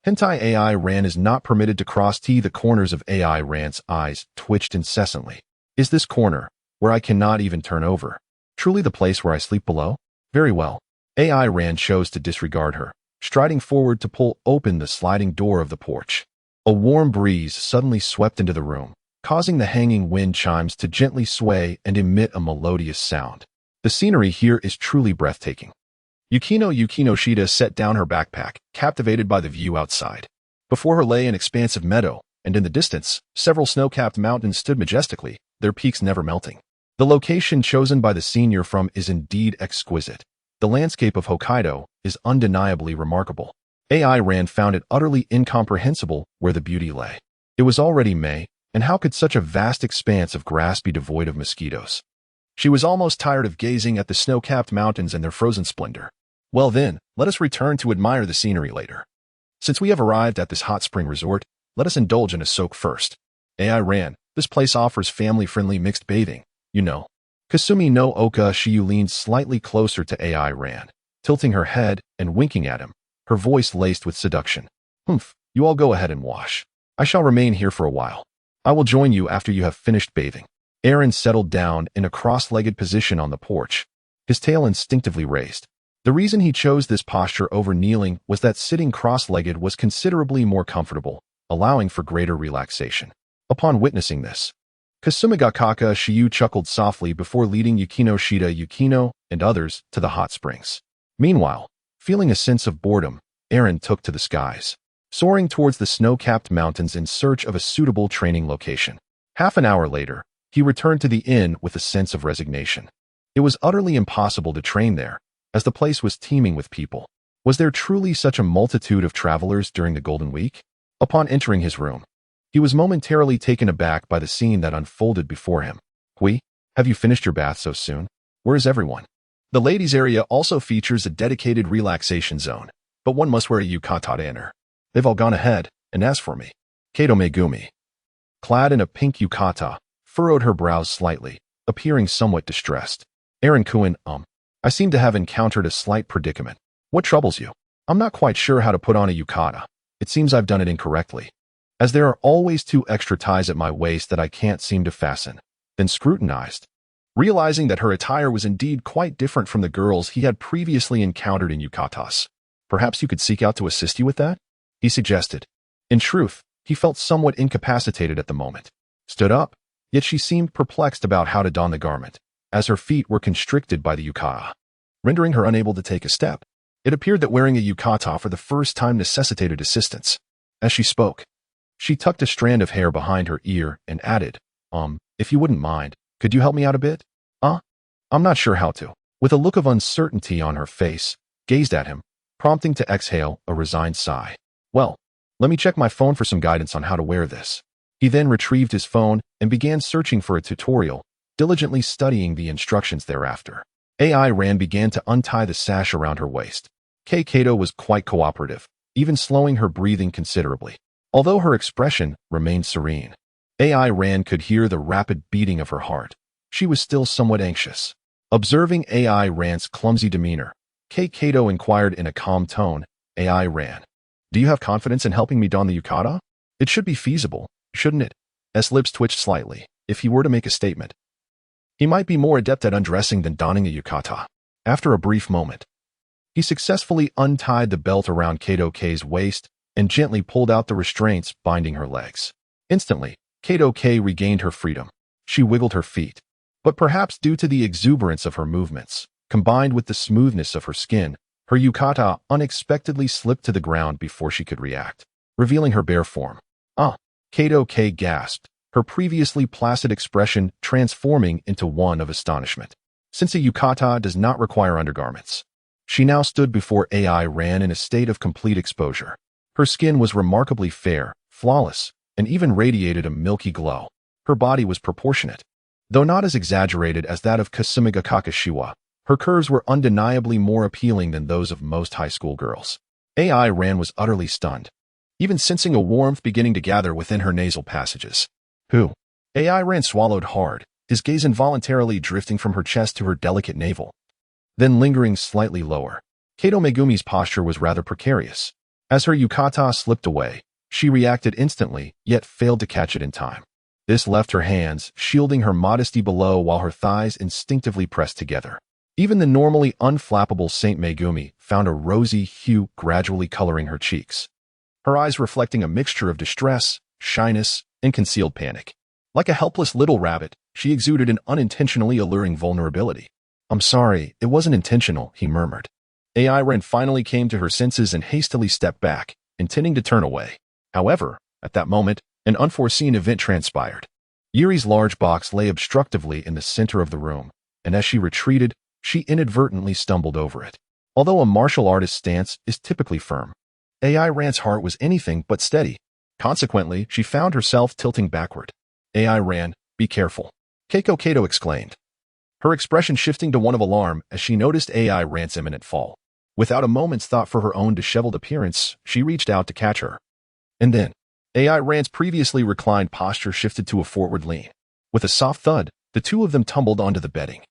hentai AI Ran is not permitted to cross T. The corners of AI Ran's eyes twitched incessantly. "Is this corner, where I cannot even turn over, truly the place where I sleep below? Very well." AI Ran chose to disregard her, striding forward to pull open the sliding door of the porch. A warm breeze suddenly swept into the room, causing the hanging wind chimes to gently sway and emit a melodious sound. The scenery here is truly breathtaking. Yukino Shida set down her backpack, captivated by the view outside. Before her lay an expansive meadow, and in the distance, several snow-capped mountains stood majestically, their peaks never melting. The location chosen by the senior from is indeed exquisite. The landscape of Hokkaido is undeniably remarkable. AI Ran found it utterly incomprehensible where the beauty lay. It was already May, and how could such a vast expanse of grass be devoid of mosquitoes? She was almost tired of gazing at the snow-capped mountains and their frozen splendor. Well then, let us return to admire the scenery later. Since we have arrived at this hot spring resort, let us indulge in a soak first. AI ran. This place offers family-friendly mixed bathing, you know. Kasumi no Oka Shiyu leaned slightly closer to AI ran, tilting her head and winking at him, her voice laced with seduction. Humph, you all go ahead and wash. I shall remain here for a while. I will join you after you have finished bathing. Aaron settled down in a cross-legged position on the porch, his tail instinctively raised. The reason he chose this posture over kneeling was that sitting cross-legged was considerably more comfortable, allowing for greater relaxation. Upon witnessing this, Kasumigakaka Shiyu chuckled softly before leading Yukino Shida Yukino and others to the hot springs. Meanwhile, feeling a sense of boredom, Aaron took to the skies, soaring towards the snow-capped mountains in search of a suitable training location. Half an hour later, he returned to the inn with a sense of resignation. It was utterly impossible to train there, as the place was teeming with people. Was there truly such a multitude of travelers during the Golden Week? Upon entering his room, he was momentarily taken aback by the scene that unfolded before him. Hui, have you finished your bath so soon? Where is everyone? The ladies' area also features a dedicated relaxation zone, but one must wear a yukata to enter. They've all gone ahead, and as for me, Kato Megumi, clad in a pink yukata, furrowed her brows slightly, appearing somewhat distressed. Aaron-kun, I seem to have encountered a slight predicament. What troubles you? I'm not quite sure how to put on a yukata. It seems I've done it incorrectly, as there are always two extra ties at my waist that I can't seem to fasten. Then scrutinized, realizing that her attire was indeed quite different from the girls he had previously encountered in yukatas. Perhaps you could seek out to assist you with that? He suggested. In truth, he felt somewhat incapacitated at the moment. Stood up, yet she seemed perplexed about how to don the garment, as her feet were constricted by the yukata, rendering her unable to take a step. It appeared that wearing a yukata for the first time necessitated assistance. As she spoke, she tucked a strand of hair behind her ear and added, if you wouldn't mind, could you help me out a bit? I'm not sure how to. With a look of uncertainty on her face, gazed at him, prompting to exhale a resigned sigh. Well, let me check my phone for some guidance on how to wear this. He then retrieved his phone and began searching for a tutorial, diligently studying the instructions thereafter. AI Ran began to untie the sash around her waist. Kato was quite cooperative, even slowing her breathing considerably. Although her expression remained serene, AI Ran could hear the rapid beating of her heart. She was still somewhat anxious. Observing AI Ran's clumsy demeanor, Kato inquired in a calm tone, AI Ran, do you have confidence in helping me don the yukata? It should be feasible, shouldn't it? S lips twitched slightly. If he were to make a statement, he might be more adept at undressing than donning a yukata. After a brief moment, he successfully untied the belt around Kato K's waist and gently pulled out the restraints binding her legs. Instantly, Kato K regained her freedom. She wiggled her feet. But perhaps due to the exuberance of her movements, combined with the smoothness of her skin, her yukata unexpectedly slipped to the ground before she could react, revealing her bare form. Kato K gasped, her previously placid expression transforming into one of astonishment. Since a yukata does not require undergarments, she now stood before AI Ran in a state of complete exposure. Her skin was remarkably fair, flawless, and even radiated a milky glow. Her body was proportionate. Though not as exaggerated as that of Kasumiga Kakashiwa, her curves were undeniably more appealing than those of most high school girls. AI Ran was utterly stunned, even sensing a warmth beginning to gather within her nasal passages. AI Ran swallowed hard, his gaze involuntarily drifting from her chest to her delicate navel, then lingering slightly lower. Kato Megumi's posture was rather precarious. As her yukata slipped away, she reacted instantly, yet failed to catch it in time. This left her hands shielding her modesty below while her thighs instinctively pressed together. Even the normally unflappable Saint Megumi found a rosy hue gradually coloring her cheeks, her eyes reflecting a mixture of distress, shyness, and concealed panic. Like a helpless little rabbit, she exuded an unintentionally alluring vulnerability. I'm sorry, it wasn't intentional, he murmured. AI Ren finally came to her senses and hastily stepped back, intending to turn away. However, at that moment, an unforeseen event transpired. Yuri's large box lay obstructively in the center of the room, and as she retreated, she inadvertently stumbled over it. Although a martial artist's stance is typically firm, AI Ran's heart was anything but steady. Consequently, she found herself tilting backward. AI Ran, be careful, Keiko Kato exclaimed. her expression shifting to one of alarm as she noticed AI Rand's imminent fall. Without a moment's thought for her own disheveled appearance, she reached out to catch her. And then, AI Rand's previously reclined posture shifted to a forward lean. With a soft thud, the two of them tumbled onto the bedding,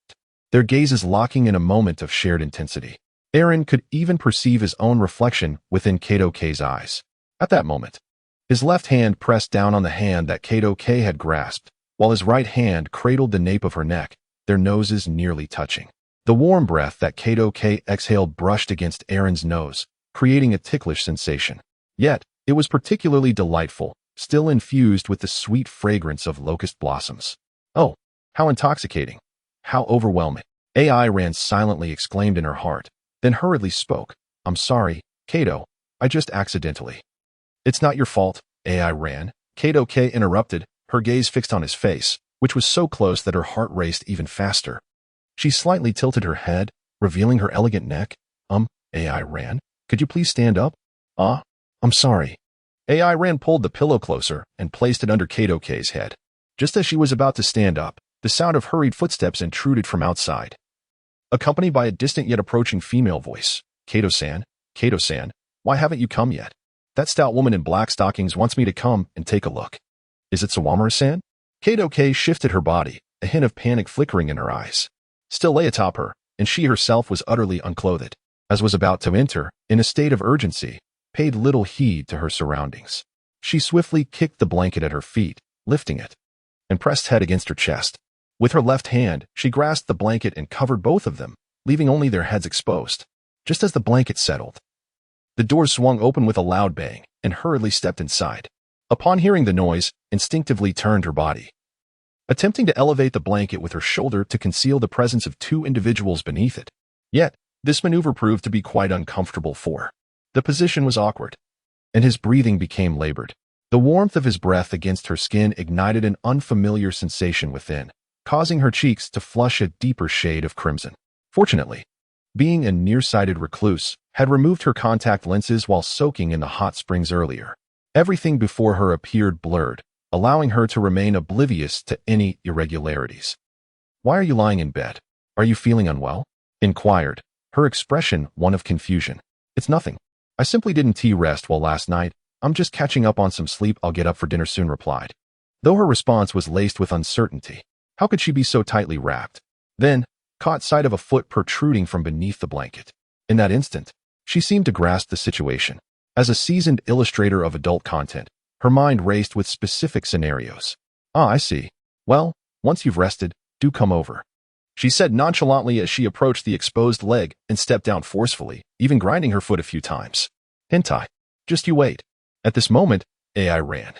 their gazes locking in a moment of shared intensity. Aaron could even perceive his own reflection within Kato K's eyes. At that moment, his left hand pressed down on the hand that Kato K had grasped, while his right hand cradled the nape of her neck, their noses nearly touching. The warm breath that Kato K exhaled brushed against Aaron's nose, creating a ticklish sensation. Yet, it was particularly delightful, still infused with the sweet fragrance of locust blossoms. Oh, how intoxicating! How overwhelming! AI Rand silently exclaimed in her heart, then hurriedly spoke. I'm sorry, Kato. I just accidentally. It's not your fault, AI Rand. Kato K interrupted, her gaze fixed on his face, which was so close that her heart raced even faster. She slightly tilted her head, revealing her elegant neck. AI Rand, could you please stand up? I'm sorry. AI Rand pulled the pillow closer and placed it under Kato K's head. Just as she was about to stand up, the sound of hurried footsteps intruded from outside, accompanied by a distant yet approaching female voice. Kato-san, why haven't you come yet? That stout woman in black stockings wants me to come and take a look. Is it Sawamura-san? Kato K shifted her body, a hint of panic flickering in her eyes. Still lay atop her, and she herself was utterly unclothed, as was about to enter, in a state of urgency, paid little heed to her surroundings. She swiftly kicked the blanket at her feet, lifting it, and pressed head against her chest. With her left hand, she grasped the blanket and covered both of them, leaving only their heads exposed. Just as the blanket settled, the door swung open with a loud bang, and hurriedly stepped inside. Upon hearing the noise, instinctively turned her body, attempting to elevate the blanket with her shoulder to conceal the presence of two individuals beneath it. Yet, this maneuver proved to be quite uncomfortable for her. The position was awkward, and his breathing became labored. The warmth of his breath against her skin ignited an unfamiliar sensation within, causing her cheeks to flush a deeper shade of crimson. Fortunately, being a nearsighted recluse, had removed her contact lenses while soaking in the hot springs earlier. Everything before her appeared blurred, allowing her to remain oblivious to any irregularities. Why are you lying in bed? Are you feeling unwell? Inquired, her expression one of confusion. It's nothing. I simply didn't rest well last night. I'm just catching up on some sleep. I'll get up for dinner soon, replied. Though her response was laced with uncertainty, how could she be so tightly wrapped? Then, caught sight of a foot protruding from beneath the blanket. In that instant, she seemed to grasp the situation. As a seasoned illustrator of adult content, her mind raced with specific scenarios. I see. Well, once you've rested, do come over, she said nonchalantly as she approached the exposed leg and stepped down forcefully, even grinding her foot a few times. Hentai. Just you wait. At this moment, AI Rand,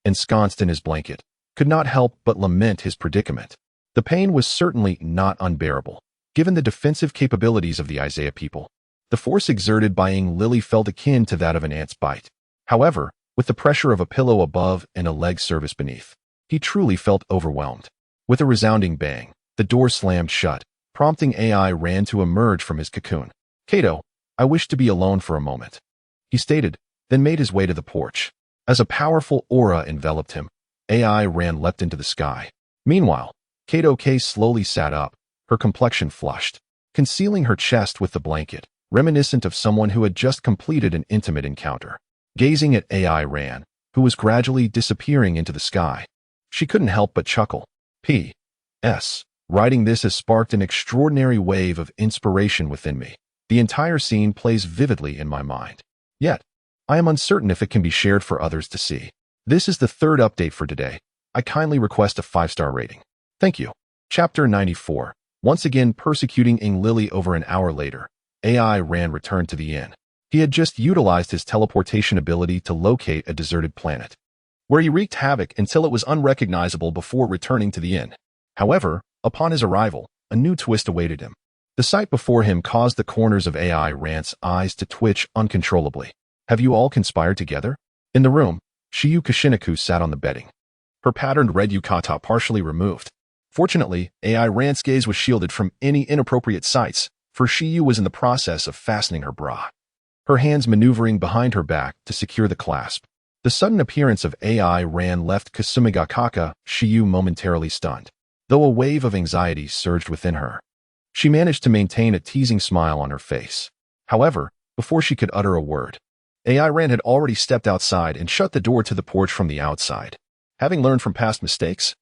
ensconced in his blanket, could not help but lament his predicament. The pain was certainly not unbearable, given the defensive capabilities of the Isaiah people. The force exerted by Ing Lily felt akin to that of an ant's bite. However, with the pressure of a pillow above and a leg service beneath, he truly felt overwhelmed. With a resounding bang, the door slammed shut, prompting AI Rand to emerge from his cocoon. Kato, I wish to be alone for a moment, he stated, then made his way to the porch. As a powerful aura enveloped him, AI Rand leapt into the sky. Meanwhile, Kato K slowly sat up, her complexion flushed, concealing her chest with the blanket, reminiscent of someone who had just completed an intimate encounter. Gazing at AI Rand, who was gradually disappearing into the sky, she couldn't help but chuckle. P.S. Writing this has sparked an extraordinary wave of inspiration within me. The entire scene plays vividly in my mind. Yet, I am uncertain if it can be shared for others to see. This is the third update for today. I kindly request a 5-star rating. Thank you. Chapter 94. Once again persecuting Ing Lily. Over an hour later, AI Rand returned to the inn. He had just utilized his teleportation ability to locate a deserted planet, where he wreaked havoc until it was unrecognizable before returning to the inn. However, upon his arrival, a new twist awaited him. The sight before him caused the corners of AI Rand's eyes to twitch uncontrollably. Have you all conspired together? In the room, Shiyu Kashinaku sat on the bedding, her patterned red yukata partially removed. Fortunately, AI Rand's gaze was shielded from any inappropriate sights, for Shiyu was in the process of fastening her bra, her hands maneuvering behind her back to secure the clasp. The sudden appearance of AI Rand left Kasumigakaka Shiyu momentarily stunned. though a wave of anxiety surged within her. She managed to maintain a teasing smile on her face. However, before she could utter a word, AI Ran had already stepped outside and shut the door to the porch from the outside. Having learned from past mistakes,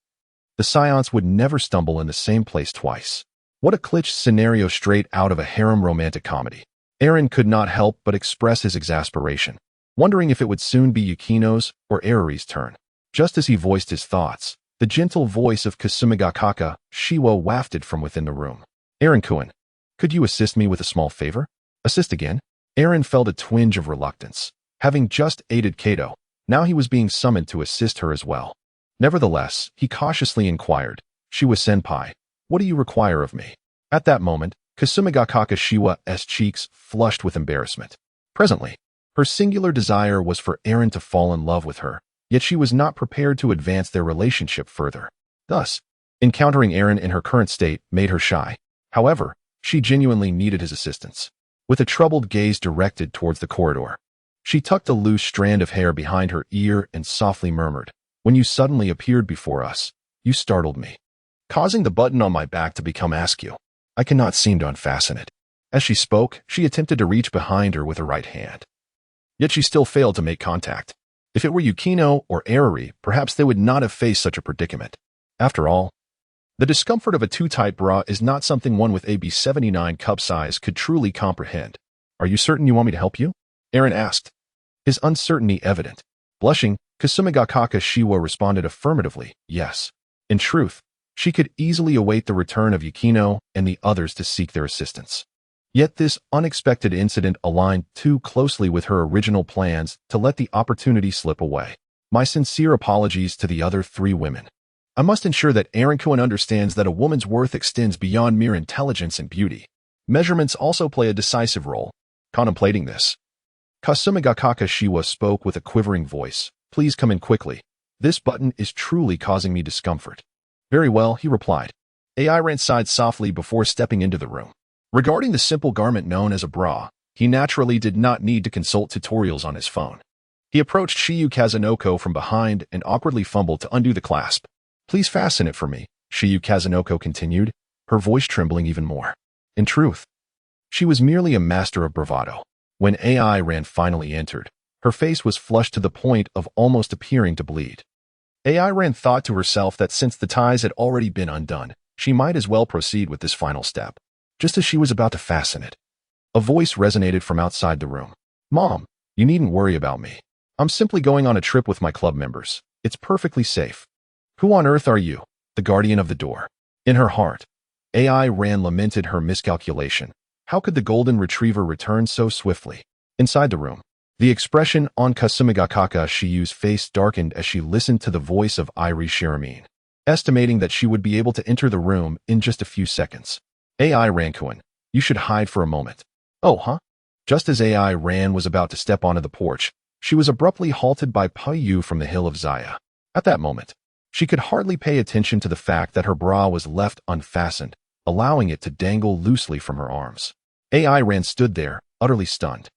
the Scions would never stumble in the same place twice. What a glitched scenario straight out of a harem romantic comedy. Eren could not help but express his exasperation, wondering if it would soon be Yukino's or Arari's turn. Just as he voiced his thoughts, the gentle voice of Kasumigakaka Shiwa wafted from within the room. Eren-kun, could you assist me with a small favor? Assist again? Eren felt a twinge of reluctance. Having just aided Kato, now he was being summoned to assist her as well. Nevertheless, he cautiously inquired, Shiwa-senpai, what do you require of me? At that moment, Kasumigakaka Shiwa's cheeks flushed with embarrassment. Presently, her singular desire was for Eren to fall in love with her, yet she was not prepared to advance their relationship further. Thus, encountering Eren in her current state made her shy. However, she genuinely needed his assistance. With a troubled gaze directed towards the corridor, she tucked a loose strand of hair behind her ear and softly murmured, when you suddenly appeared before us, you startled me, causing the button on my back to become askew. I cannot seem to unfasten it. As she spoke, she attempted to reach behind her with her right hand. Yet she still failed to make contact. If it were Yukino or Arari, perhaps they would not have faced such a predicament. After all, the discomfort of a too-tight bra is not something one with a B79 cup size could truly comprehend. Are you certain you want me to help you? Eren asked, his uncertainty evident. Blushing, Kasumigakaka Shiwa responded affirmatively, yes. In truth, she could easily await the return of Yukino and the others to seek their assistance. Yet this unexpected incident aligned too closely with her original plans to let the opportunity slip away. My sincere apologies to the other three women. I must ensure that Eren-kun understands that a woman's worth extends beyond mere intelligence and beauty. Measurements also play a decisive role. Contemplating this, Kasumigakaka Shiwa spoke with a quivering voice. Please come in quickly. This button is truly causing me discomfort. Very well, he replied. AI Ran sighed softly before stepping into the room. Regarding the simple garment known as a bra, he naturally did not need to consult tutorials on his phone. He approached Shiyu Kazunoko from behind and awkwardly fumbled to undo the clasp. Please fasten it for me, Shiyu Kazunoko continued, her voice trembling even more. In truth, she was merely a master of bravado. When AI Ran finally entered, her face was flushed to the point of almost appearing to bleed. AI Ran thought to herself that since the ties had already been undone, she might as well proceed with this final step. Just as she was about to fasten it, a voice resonated from outside the room. Mom, you needn't worry about me. I'm simply going on a trip with my club members. It's perfectly safe. Who on earth are you? The guardian of the door. In her heart, AI Ran lamented her miscalculation. How could the golden retriever return so swiftly? Inside the room, the expression on Kasumigakaka Shiyu's face darkened as she listened to the voice of Irie Shiramin, estimating that she would be able to enter the room in just a few seconds. AI Ran-kun, you should hide for a moment. Oh, huh? Just as AI Ran was about to step onto the porch, she was abruptly halted by Paiyu from the Hill of Zaya. At that moment, she could hardly pay attention to the fact that her bra was left unfastened, allowing it to dangle loosely from her arms. AI Ran stood there, utterly stunned.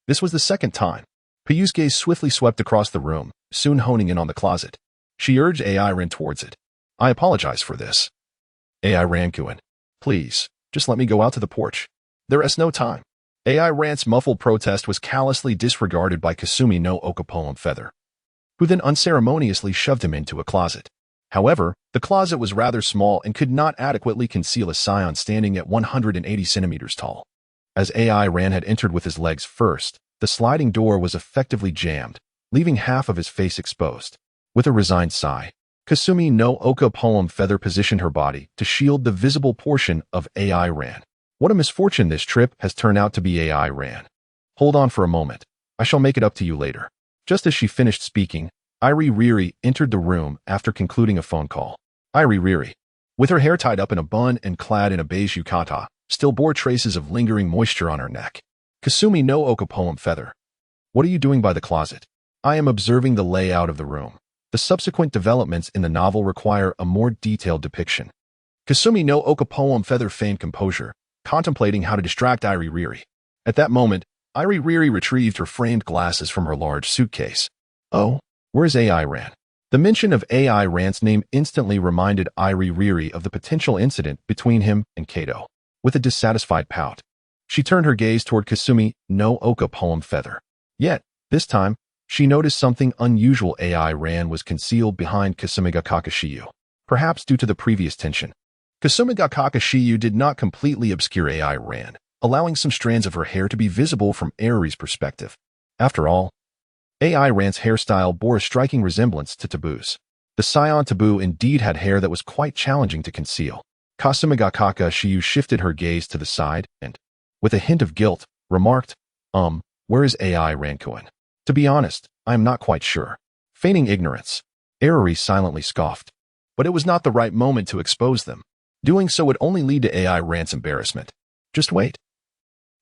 This was the second time. Payu's gaze swiftly swept across the room, soon honing in on the closet. She urged AI Ran towards it. I apologize for this. AI Ran-kun, please, just let me go out to the porch. There is no time. AI Ran's muffled protest was callously disregarded by Kasumi no Okapoem Feather, who then unceremoniously shoved him into a closet. However, the closet was rather small and could not adequately conceal a Scion standing at 180 centimeters tall. As AI Ran had entered with his legs first, the sliding door was effectively jammed, leaving half of his face exposed. With a resigned sigh, Kasumi no Okapoem Feather positioned her body to shield the visible portion of AI Ran. What a misfortune this trip has turned out to be. AI Ran. Hold on for a moment. I shall make it up to you later. Just as she finished speaking, Irie Riri entered the room after concluding a phone call. Irie Riri, with her hair tied up in a bun and clad in a beige yukata, still bore traces of lingering moisture on her neck. Kasumi no Okapoem Feather. What are you doing by the closet? I am observing the layout of the room. The subsequent developments in the novel require a more detailed depiction. Kasumi no Okapoem Feather feigned composure, contemplating how to distract Irie Riri. At that moment, Irie Riri retrieved her framed glasses from her large suitcase. Oh, where's AI Ran? The mention of AI Rand's name instantly reminded Irie Riri of the potential incident between him and Kato. With a dissatisfied pout, she turned her gaze toward Kasumi no Oka poem Feather. Yet, this time, she noticed something unusual. AI Rand was concealed behind Kasumi ga Kakashiyu. Perhaps due to the previous tension, Kasumi ga Kakashiyu did not completely obscure AI Rand, allowing some strands of her hair to be visible from Ari's perspective. After all, AI Rand's hairstyle bore a striking resemblance to Taboo's. The Saiyan Taboo indeed had hair that was quite challenging to conceal. Kasumi ga Kakashiyu shifted her gaze to the side and, with a hint of guilt, remarked, where is AI Rankuin? To be honest, I am not quite sure. Feigning ignorance, Ari silently scoffed. But it was not the right moment to expose them. Doing so would only lead to AI Rand's embarrassment. Just wait.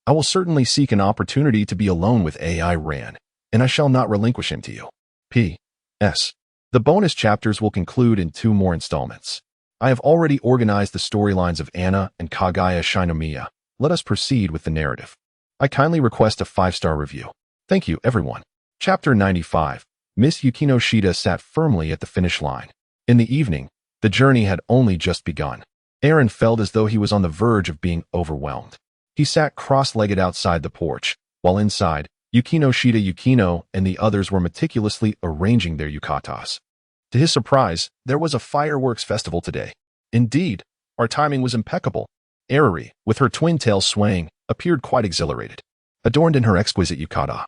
I will certainly seek an opportunity to be alone with AI Rand, and I shall not relinquish him to you. P.S. The bonus chapters will conclude in 2 more installments. I have already organized the storylines of Anna and Kagaya Shinomiya. Let us proceed with the narrative. I kindly request a 5-star review. Thank you, everyone. Chapter 95. Miss Yukino Shida sat firmly at the finish line. In the evening, the journey had only just begun. Aaron felt as though he was on the verge of being overwhelmed. He sat cross-legged outside the porch, while inside, Yukino Shida Yukino and the others were meticulously arranging their yukatas. To his surprise, there was a fireworks festival today. Indeed, our timing was impeccable. Ari, with her twin tails swaying, appeared quite exhilarated, adorned in her exquisite yukata.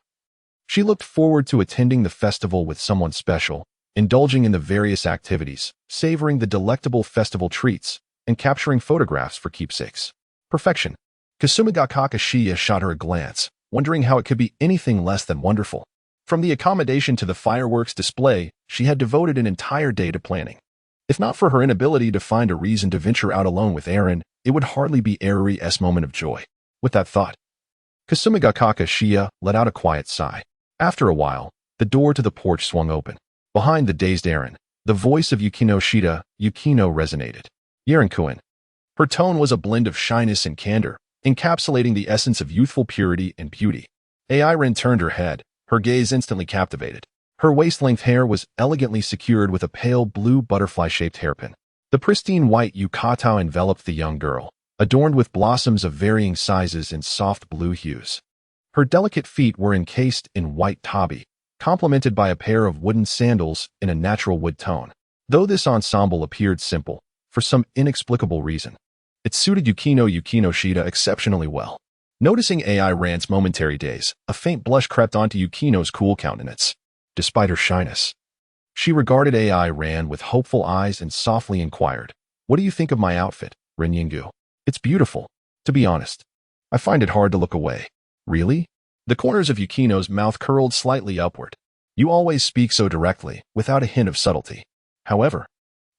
She looked forward to attending the festival with someone special, indulging in the various activities, savoring the delectable festival treats, and capturing photographs for keepsakes. Perfection. Kasumi ga Kakashiya shot her a glance, wondering how it could be anything less than wonderful. From the accommodation to the fireworks display, she had devoted an entire day to planning. If not for her inability to find a reason to venture out alone with Aaron, it would hardly be Ari's moment of joy. With that thought, Kasumi ga Kakashiya let out a quiet sigh. After a while, the door to the porch swung open. Behind the dazed Aaron, the voice of Yukino Shida, Yukino, resonated. Yarenkuin. Her tone was a blend of shyness and candor, encapsulating the essence of youthful purity and beauty. Airen turned her head, her gaze instantly captivated. Her waist-length hair was elegantly secured with a pale blue butterfly-shaped hairpin. The pristine white yukata enveloped the young girl, adorned with blossoms of varying sizes and soft blue hues. Her delicate feet were encased in white tabi, complemented by a pair of wooden sandals in a natural wood tone. Though this ensemble appeared simple, for some inexplicable reason, it suited Yukino Shida exceptionally well. Noticing AI Rand's momentary daze, a faint blush crept onto Yukino's cool countenance. Despite her shyness, she regarded AI Rand with hopeful eyes and softly inquired, "What do you think of my outfit, Renyingu? It's beautiful. To be honest, I find it hard to look away." "Really?" The corners of Yukino's mouth curled slightly upward. "You always speak so directly, without a hint of subtlety. However,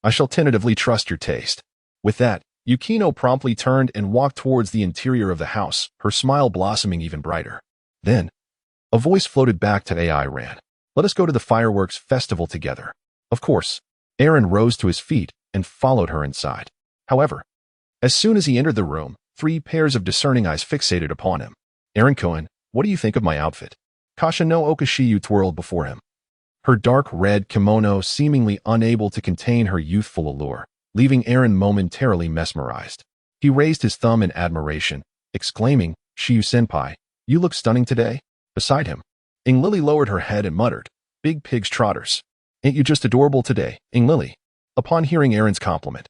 I shall tentatively trust your taste." With that, Yukino promptly turned and walked towards the interior of the house, her smile blossoming even brighter. Then, a voice floated back to AI Rand. "Let us go to the fireworks festival together." Of course, Aaron rose to his feet and followed her inside. However, as soon as he entered the room, 3 pairs of discerning eyes fixated upon him. "Aaron Cohen, what do you think of my outfit?" Kasha no Okashiyu twirled before him, her dark red kimono seemingly unable to contain her youthful allure, leaving Aaron momentarily mesmerized. He raised his thumb in admiration, exclaiming, "Shiyu-senpai, you look stunning today." Beside him, Ing Lily lowered her head and muttered, "Big pig's trotters. Ain't you just adorable today, Ing Lily?" Upon hearing Aaron's compliment,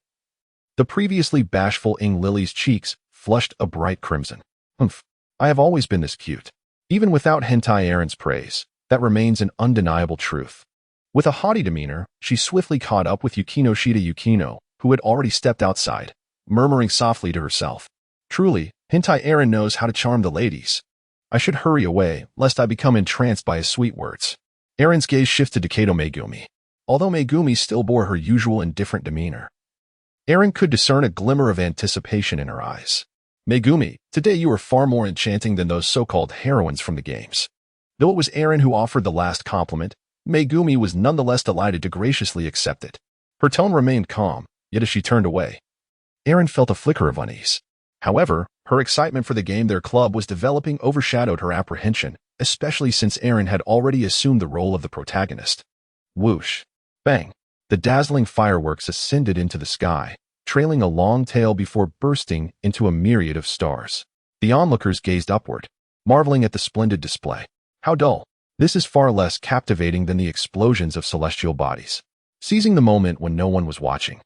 the previously bashful Ing Lily's cheeks flushed a bright crimson. "Humph, I have always been this cute." Even without hentai Aaron's praise, that remains an undeniable truth. With a haughty demeanor, she swiftly caught up with Yukino Shida Yukino, who had already stepped outside, murmuring softly to herself, "Truly, hentai Aaron knows how to charm the ladies. I should hurry away, lest I become entranced by his sweet words." Aaron's gaze shifted to Kato Megumi. Although Megumi still bore her usual indifferent demeanor, Aaron could discern a glimmer of anticipation in her eyes. "Megumi, today you are far more enchanting than those so-called heroines from the games." Though it was Aaron who offered the last compliment, Megumi was nonetheless delighted to graciously accept it. Her tone remained calm, yet as she turned away, Aaron felt a flicker of unease. However, her excitement for the game their club was developing overshadowed her apprehension, especially since Aaron had already assumed the role of the protagonist. Whoosh. Bang! The dazzling fireworks ascended into the sky, trailing a long tail before bursting into a myriad of stars. The onlookers gazed upward, marveling at the splendid display. How dull! This is far less captivating than the explosions of celestial bodies. Seizing the moment when no one was watching,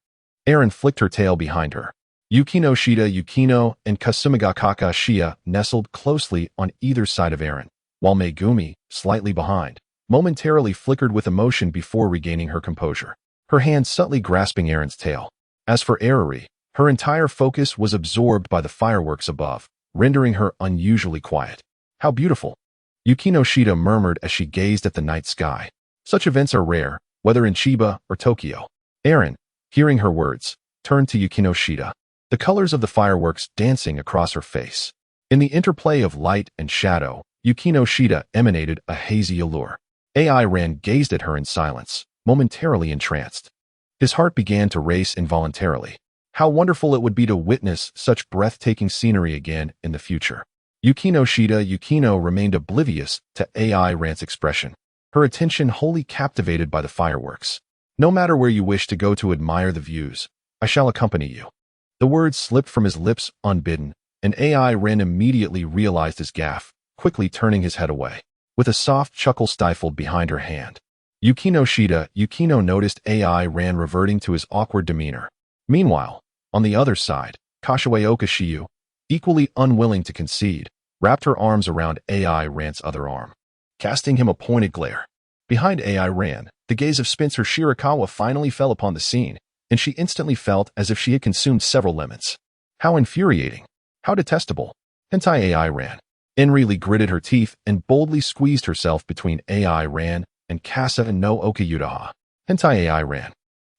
Eren flicked her tail behind her. Yukino Shida Yukino and Kasumigakaka Shia nestled closely on either side of Eren, while Megumi, slightly behind, momentarily flickered with emotion before regaining her composure, her hand subtly grasping Eren's tail. As for Arari, her entire focus was absorbed by the fireworks above, rendering her unusually quiet. How beautiful! Yukino Shida murmured as she gazed at the night sky. Such events are rare, whether in Chiba or Tokyo. Eren, hearing her words, turned to Yukino Shida, the colors of the fireworks dancing across her face. In the interplay of light and shadow, Yukino Shida emanated a hazy allure. AI Ran gazed at her in silence, momentarily entranced. His heart began to race involuntarily. How wonderful it would be to witness such breathtaking scenery again in the future. Yukino Shida Yukino remained oblivious to AI Ran's expression, her attention wholly captivated by the fireworks. No matter where you wish to go to admire the views, I shall accompany you. The words slipped from his lips unbidden, and AI Ran immediately realized his gaffe, quickly turning his head away. With a soft chuckle stifled behind her hand, Yukino Shida Yukino noticed AI Ran reverting to his awkward demeanor. Meanwhile, on the other side, Kashiwao Shiyu, equally unwilling to concede, wrapped her arms around AI Ran's other arm, casting him a pointed glare. Behind AI Ran, the gaze of Spencer Shirakawa finally fell upon the scene, and she instantly felt as if she had consumed several lemons. How infuriating! How detestable! Hentai AI Ran. Enrili gritted her teeth and boldly squeezed herself between AI Ran and Kasa and no Okayudaha. Hentai AI Ran.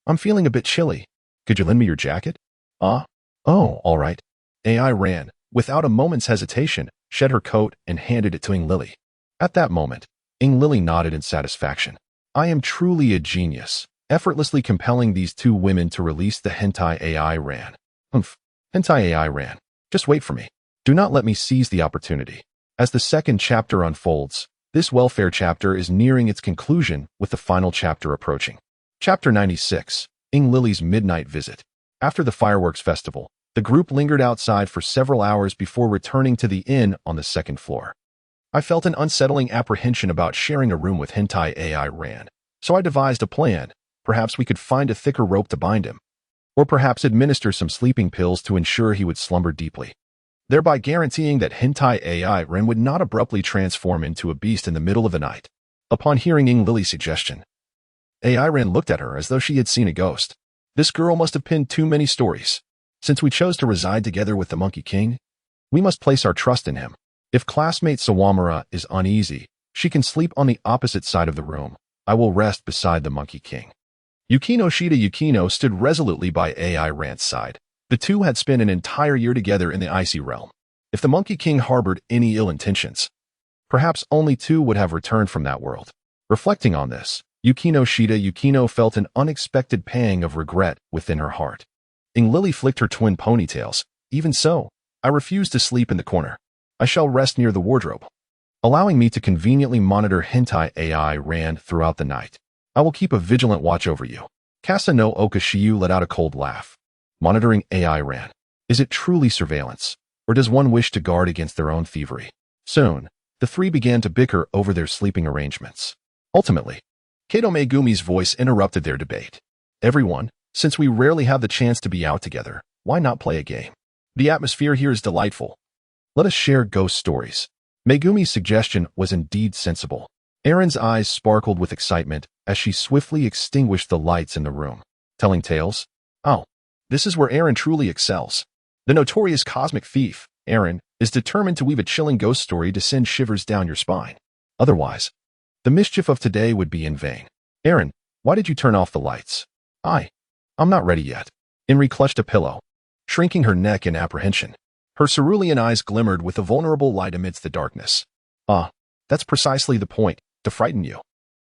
I'm feeling a bit chilly. Could you lend me your jacket? Oh, all right. AI Ran, without a moment's hesitation, shed her coat and handed it to Ing Lily. At that moment, Ing Lily nodded in satisfaction. I am truly a genius, effortlessly compelling these two women to release the Hentai AI Ran. Hentai AI Ran. Just wait for me. Do not let me seize the opportunity. As the second chapter unfolds, this welfare chapter is nearing its conclusion with the final chapter approaching. Chapter 96, Ing Lily's Midnight Visit. After the fireworks festival, the group lingered outside for several hours before returning to the inn on the second floor. I felt an unsettling apprehension about sharing a room with Hentai AI Ran, so I devised a plan. Perhaps we could find a thicker rope to bind him, or perhaps administer some sleeping pills to ensure he would slumber deeply, thereby guaranteeing that Hentai AI Ren would not abruptly transform into a beast in the middle of the night. Upon hearing Ing Lily's suggestion, AI Ren looked at her as though she had seen a ghost. This girl must have pinned too many stories. Since we chose to reside together with the Monkey King, we must place our trust in him. If classmate Sawamura is uneasy, she can sleep on the opposite side of the room. I will rest beside the Monkey King. Yukino Shida Yukino stood resolutely by AI Ran's side. The two had spent an entire year together in the icy realm. If the Monkey King harbored any ill intentions, perhaps only two would have returned from that world. Reflecting on this, Yukino Shida Yukino felt an unexpected pang of regret within her heart. Ing Lily flicked her twin ponytails. Even so, I refuse to sleep in the corner. I shall rest near the wardrobe, allowing me to conveniently monitor Hentai AI Ran throughout the night. I will keep a vigilant watch over you. Kasa no Oka Shiyu let out a cold laugh. Monitoring AI Ran. Is it truly surveillance, or does one wish to guard against their own thievery? Soon, the three began to bicker over their sleeping arrangements. Ultimately, Kato Megumi's voice interrupted their debate. Everyone, since we rarely have the chance to be out together, why not play a game? The atmosphere here is delightful. Let us share ghost stories. Megumi's suggestion was indeed sensible. Eren's eyes sparkled with excitement as she swiftly extinguished the lights in the room. Telling tales? Oh, this is where Eren truly excels. The notorious cosmic thief, Eren, is determined to weave a chilling ghost story to send shivers down your spine. Otherwise, the mischief of today would be in vain. Eren, why did you turn off the lights? I'm not ready yet. Enri clutched a pillow, shrinking her neck in apprehension. Her cerulean eyes glimmered with a vulnerable light amidst the darkness. That's precisely the point, to frighten you.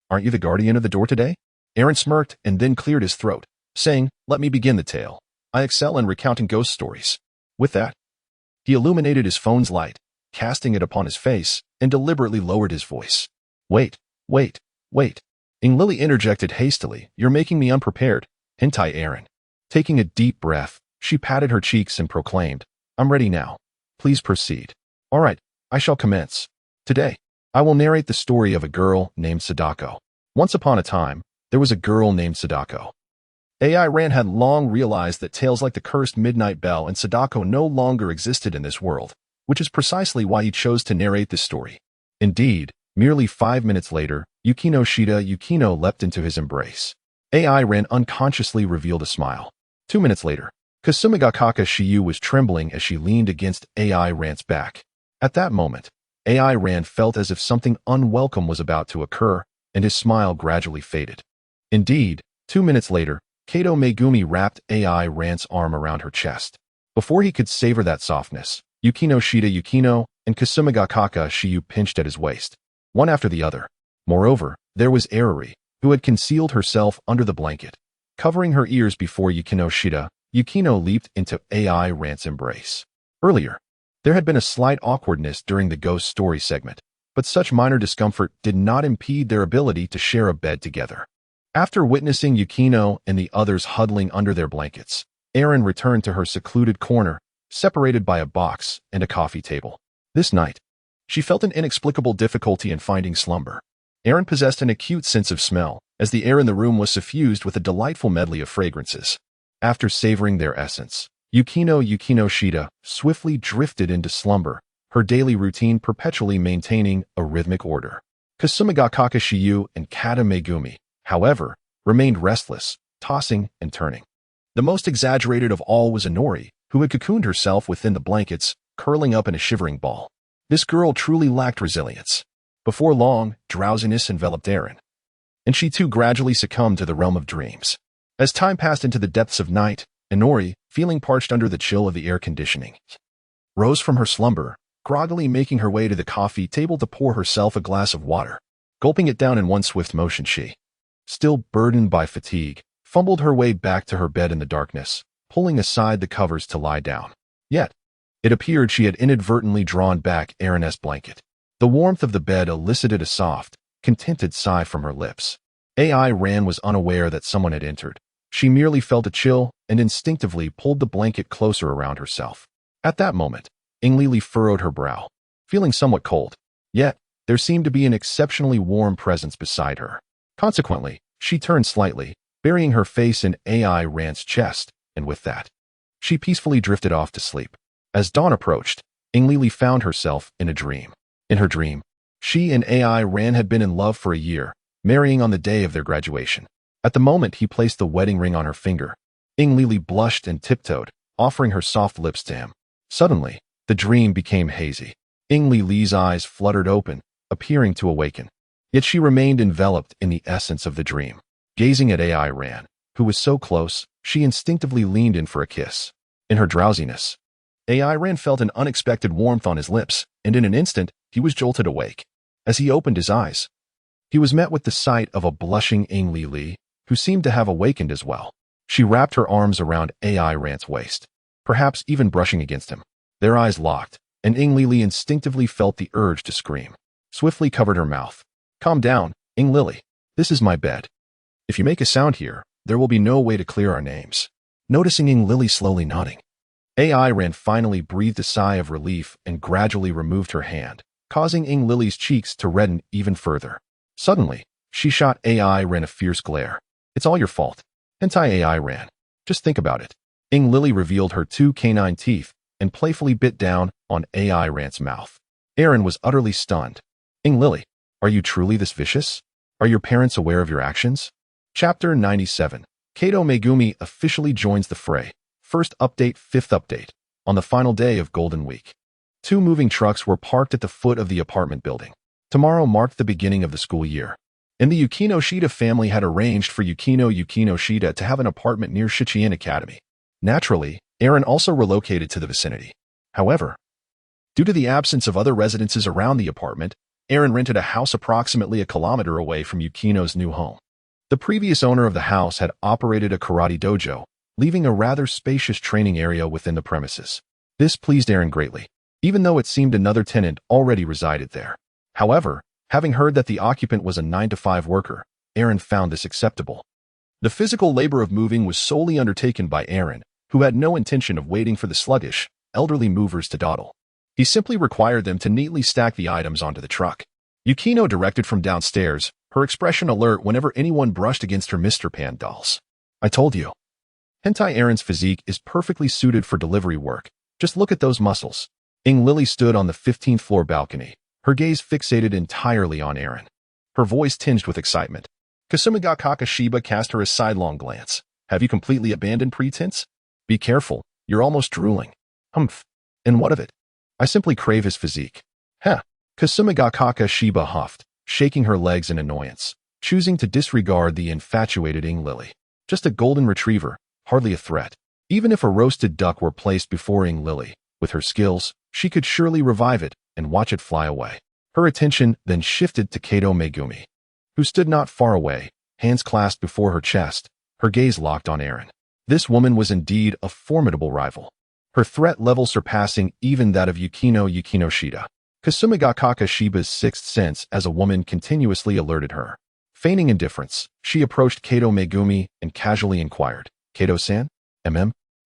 Aren't you the guardian of the door today? Eren smirked and then cleared his throat, saying, let me begin the tale. I excel in recounting ghost stories. With that, he illuminated his phone's light, casting it upon his face, and deliberately lowered his voice. Wait. Ing Lily interjected hastily. You're making me unprepared. Hentai Aaron. Taking a deep breath, she patted her cheeks and proclaimed, I'm ready now. Please proceed. All right, I shall commence. Today, I will narrate the story of a girl named Sadako. Once upon a time, there was a girl named Sadako. AI Ran had long realized that tales like the cursed Midnight Bell and Sadako no longer existed in this world, which is precisely why he chose to narrate this story. Indeed, merely 5 minutes later, Yukino leapt into his embrace. AI Ran unconsciously revealed a smile. 2 minutes later, Kasumigakaka Shiyu was trembling as she leaned against AI Ran's back. At that moment, AI Ran felt as if something unwelcome was about to occur, and his smile gradually faded. Indeed, 2 minutes later, Kato Megumi wrapped AI Ran's arm around her chest. Before he could savor that softness, Yukino and Kasumigakaka Shiyu pinched at his waist, one after the other. Moreover, there was Arari, who had concealed herself under the blanket. Covering her ears before Yukino leaped into AI Ran's embrace. Earlier, there had been a slight awkwardness during the ghost story segment, but such minor discomfort did not impede their ability to share a bed together. After witnessing Yukino and the others huddling under their blankets, Erin returned to her secluded corner, separated by a box and a coffee table. This night, she felt an inexplicable difficulty in finding slumber. Erin possessed an acute sense of smell, as the air in the room was suffused with a delightful medley of fragrances. After savoring their essence, Yukino swiftly drifted into slumber, her daily routine perpetually maintaining a rhythmic order. Kasumigakaka Shiyu and Kata Megumi, however, remained restless, tossing and turning. The most exaggerated of all was Inori, who had cocooned herself within the blankets, curling up in a shivering ball. This girl truly lacked resilience. Before long, drowsiness enveloped Erin, and she too gradually succumbed to the realm of dreams. As time passed into the depths of night, Inori, feeling parched under the chill of the air conditioning, rose from her slumber, groggily making her way to the coffee table to pour herself a glass of water. Gulping it down in one swift motion, she, still burdened by fatigue, fumbled her way back to her bed in the darkness, pulling aside the covers to lie down. Yet, it appeared she had inadvertently drawn back Erin's blanket. The warmth of the bed elicited a soft, contented sigh from her lips. AI Ran was unaware that someone had entered. She merely felt a chill and instinctively pulled the blanket closer around herself. At that moment, Lily furrowed her brow, feeling somewhat cold. Yet, there seemed to be an exceptionally warm presence beside her. Consequently, she turned slightly, burying her face in AI Ran's chest, and with that, she peacefully drifted off to sleep. As dawn approached, Lily found herself in a dream. In her dream, she and AI Ran had been in love for a year, marrying on the day of their graduation. At the moment he placed the wedding ring on her finger, Lily blushed and tiptoed, offering her soft lips to him. Suddenly, the dream became hazy. Lily's eyes fluttered open, appearing to awaken. Yet she remained enveloped in the essence of the dream. Gazing at AI Ran, who was so close, she instinctively leaned in for a kiss. In her drowsiness, AI Ran felt an unexpected warmth on his lips, and in an instant, he was jolted awake. As he opened his eyes, he was met with the sight of a blushing Lily, who seemed to have awakened as well. She wrapped her arms around AI Ran's waist, perhaps even brushing against him. Their eyes locked, and Lily instinctively felt the urge to scream. Swiftly covered her mouth. Calm down, Lily. This is my bed. If you make a sound here, there will be no way to clear our names. Noticing Lily slowly nodding, AI Ran finally breathed a sigh of relief and gradually removed her hand, causing Lily's cheeks to redden even further. Suddenly, she shot AI Ran a fierce glare. It's all your fault. Hentai AI Ran. Just think about it. Lily revealed her 2 canine teeth and playfully bit down on AI Ran's mouth. Erin was utterly stunned. Lily, are you truly this vicious? Are your parents aware of your actions? Chapter 97. Kato Megumi officially joins the fray. First update, 5th update. On the final day of Golden Week, 2 moving trucks were parked at the foot of the apartment building. Tomorrow marked the beginning of the school year, and the Yukino family had arranged for Yukino to have an apartment near Shichien Academy. Naturally, Erin also relocated to the vicinity. However, due to the absence of other residences around the apartment, Erin rented a house approximately a kilometer away from Yukino's new home. The previous owner of the house had operated a karate dojo, leaving a rather spacious training area within the premises. This pleased Erin greatly, even though it seemed another tenant already resided there. However, having heard that the occupant was a 9-to-5 worker, Aaron found this acceptable. The physical labor of moving was solely undertaken by Aaron, who had no intention of waiting for the sluggish, elderly movers to dawdle. He simply required them to neatly stack the items onto the truck. Yukino directed from downstairs, her expression alert whenever anyone brushed against her Mr. Pan dolls. I told you. Hentai Aaron's physique is perfectly suited for delivery work. Just look at those muscles. Lily stood on the 15th floor balcony, her gaze fixated entirely on Aaron. Her voice tinged with excitement. Kasuma Kakashiba cast her a sidelong glance. Have you completely abandoned pretense? Be careful, you're almost drooling. Humph. And what of it? I simply crave his physique. Heh. Kasuma Kakashiba huffed, shaking her legs in annoyance, choosing to disregard the infatuated Lily. Just a golden retriever, hardly a threat. Even if a roasted duck were placed before Lily, with her skills, she could surely revive it and watch it fly away. Her attention then shifted to Kato Megumi, who stood not far away, hands clasped before her chest, her gaze locked on Aaron. This woman was indeed a formidable rival, her threat level surpassing even that of Yukino Shida. Kasuma Kakashiba's sixth sense as a woman continuously alerted her. Feigning indifference, she approached Kato Megumi and casually inquired, Kato-san?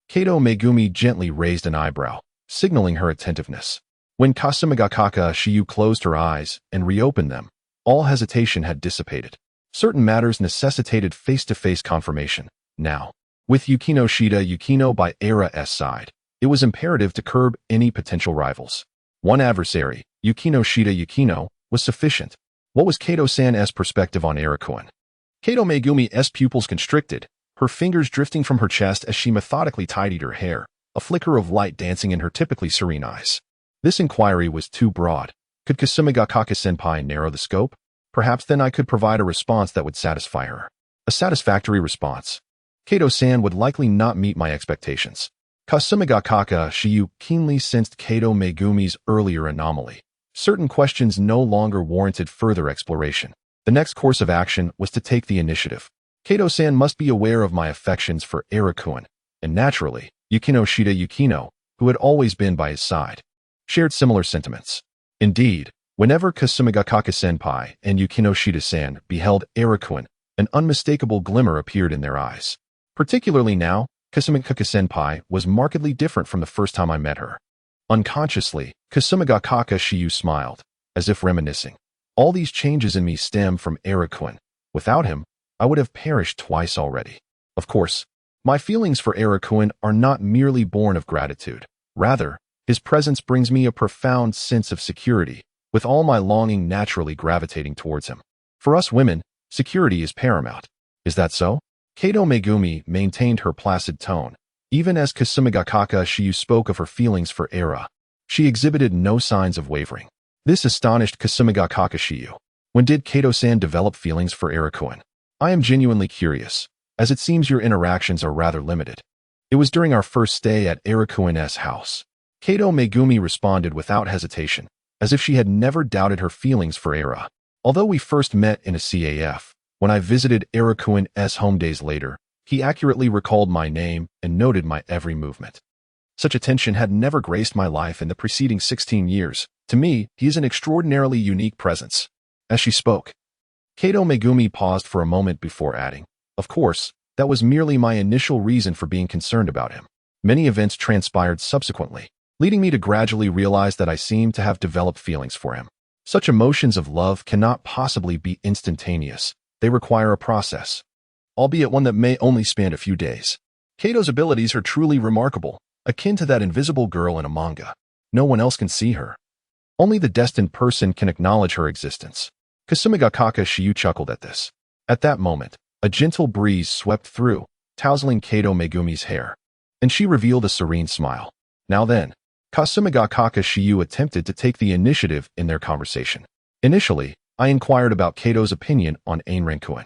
Kato Megumi gently raised an eyebrow, signaling her attentiveness. When Kasuma Kakashiyu closed her eyes and reopened them, all hesitation had dissipated. Certain matters necessitated face-to-face confirmation. Now, with Yukino Shida by Era's side, it was imperative to curb any potential rivals. One adversary, Yukino Shida was sufficient. What was Kato-san's perspective on Era-kun? Kato Megumi's pupils constricted, her fingers drifting from her chest as she methodically tidied her hair, a flicker of light dancing in her typically serene eyes. This inquiry was too broad. Could Kasuma Senpai narrow the scope? Perhaps then I could provide a response that would satisfy her. A satisfactory response. Kato-san would likely not meet my expectations. Kasuma Shiyu keenly sensed Kato Megumi's earlier anomaly. Certain questions no longer warranted further exploration. The next course of action was to take the initiative. Kato-san must be aware of my affections for Era-kun, and naturally, Yukino Shida, who had always been by his side, shared similar sentiments. Indeed, whenever Kasuma Senpai and Yukino Shida-san beheld Era-kun, an unmistakable glimmer appeared in their eyes. Particularly now, Kasuma Senpai was markedly different from the first time I met her. Unconsciously, Kasuma Shiyu smiled, as if reminiscing. All these changes in me stem from Era-kun. Without him, I would have perished twice already. Of course, my feelings for Era-kun are not merely born of gratitude. Rather, his presence brings me a profound sense of security, with all my longing naturally gravitating towards him. For us women, security is paramount. Is that so? Kato Megumi maintained her placid tone. Even as Kasuma Shiyu spoke of her feelings for Era, she exhibited no signs of wavering. This astonished Kasuma Shiyu. When did Kato-san develop feelings for Era-kun? I am genuinely curious, as it seems your interactions are rather limited. It was during our first stay at Era-kun's house. Kato Megumi responded without hesitation, as if she had never doubted her feelings for Era. Although we first met in a CAF, when I visited Era-kun's home days later, he accurately recalled my name and noted my every movement. Such attention had never graced my life in the preceding 16 years. To me, he is an extraordinarily unique presence. As she spoke, Kato Megumi paused for a moment before adding, of course, that was merely my initial reason for being concerned about him. Many events transpired subsequently, leading me to gradually realize that I seemed to have developed feelings for him. Such emotions of love cannot possibly be instantaneous. They require a process, albeit one that may only span a few days. Kato's abilities are truly remarkable, akin to that invisible girl in a manga. No one else can see her. Only the destined person can acknowledge her existence. Kasuma Shiyu chuckled at this. At that moment, a gentle breeze swept through, tousling Kato Megumi's hair, and she revealed a serene smile. Now then, Kasuma Shiyu attempted to take the initiative in their conversation. Initially, I inquired about Kato's opinion on Ain Renkuen.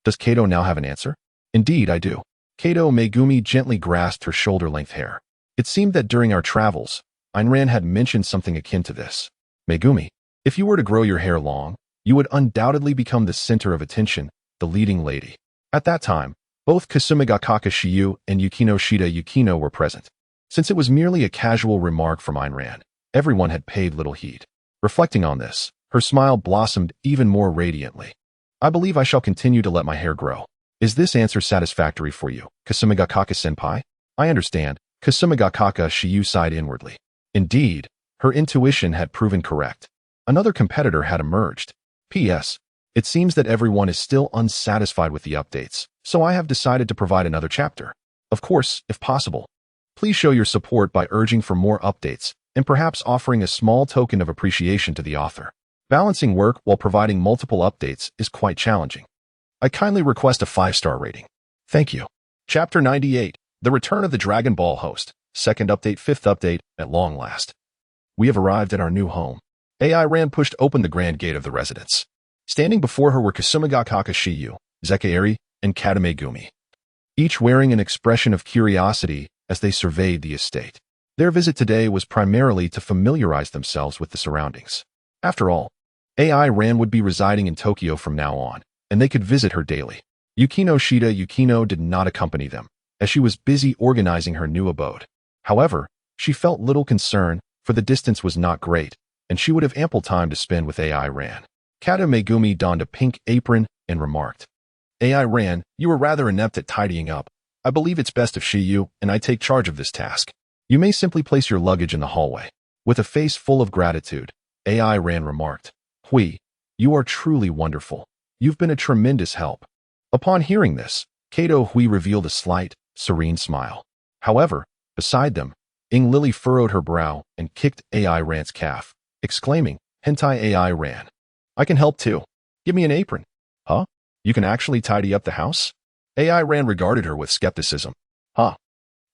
Does Kato now have an answer? Indeed, I do. Kato Megumi gently grasped her shoulder-length hair. It seemed that during our travels, Ain Ran had mentioned something akin to this. Megumi, if you were to grow your hair long, you would undoubtedly become the center of attention, the leading lady. At that time, both Kasuma Shiyu and Yukino Shida were present. Since it was merely a casual remark from Ain Ran, everyone had paid little heed. Reflecting on this, her smile blossomed even more radiantly. I believe I shall continue to let my hair grow. Is this answer satisfactory for you, Kasumigakaka-senpai? I understand. Kasumigakaka Shiyu sighed inwardly. Indeed, her intuition had proven correct. Another competitor had emerged. P.S. It seems that everyone is still unsatisfied with the updates, so I have decided to provide another chapter. Of course, if possible, please show your support by urging for more updates and perhaps offering a small token of appreciation to the author. Balancing work while providing multiple updates is quite challenging. I kindly request a 5-star rating. Thank you. Chapter 98, The Return of the Dragon Ball Host. Second update, 5th update, at long last. We have arrived at our new home. AI Ran pushed open the grand gate of the residence. Standing before her were Kasumigakaka Shiyu, Zekaeri, and Katamegumi, each wearing an expression of curiosity as they surveyed the estate. Their visit today was primarily to familiarize themselves with the surroundings. After all, AI Ran would be residing in Tokyo from now on, and they could visit her daily. Yukino Yukino did not accompany them, as she was busy organizing her new abode. However, she felt little concern, for the distance was not great, and she would have ample time to spend with AI Ran. Kata Megumi donned a pink apron and remarked, AI Ran, you were rather inept at tidying up. I believe it's best if Shiyu and I take charge of this task. You may simply place your luggage in the hallway. With a face full of gratitude, AI Ran remarked, Hui, you are truly wonderful. You've been a tremendous help. Upon hearing this, Kato Hui revealed a slight, serene smile. However, beside them, Ing Lily furrowed her brow and kicked AI Ran's calf, exclaiming, Hentai AI Ran. I can help too. Give me an apron. Huh? You can actually tidy up the house? AI Ran regarded her with skepticism. Huh?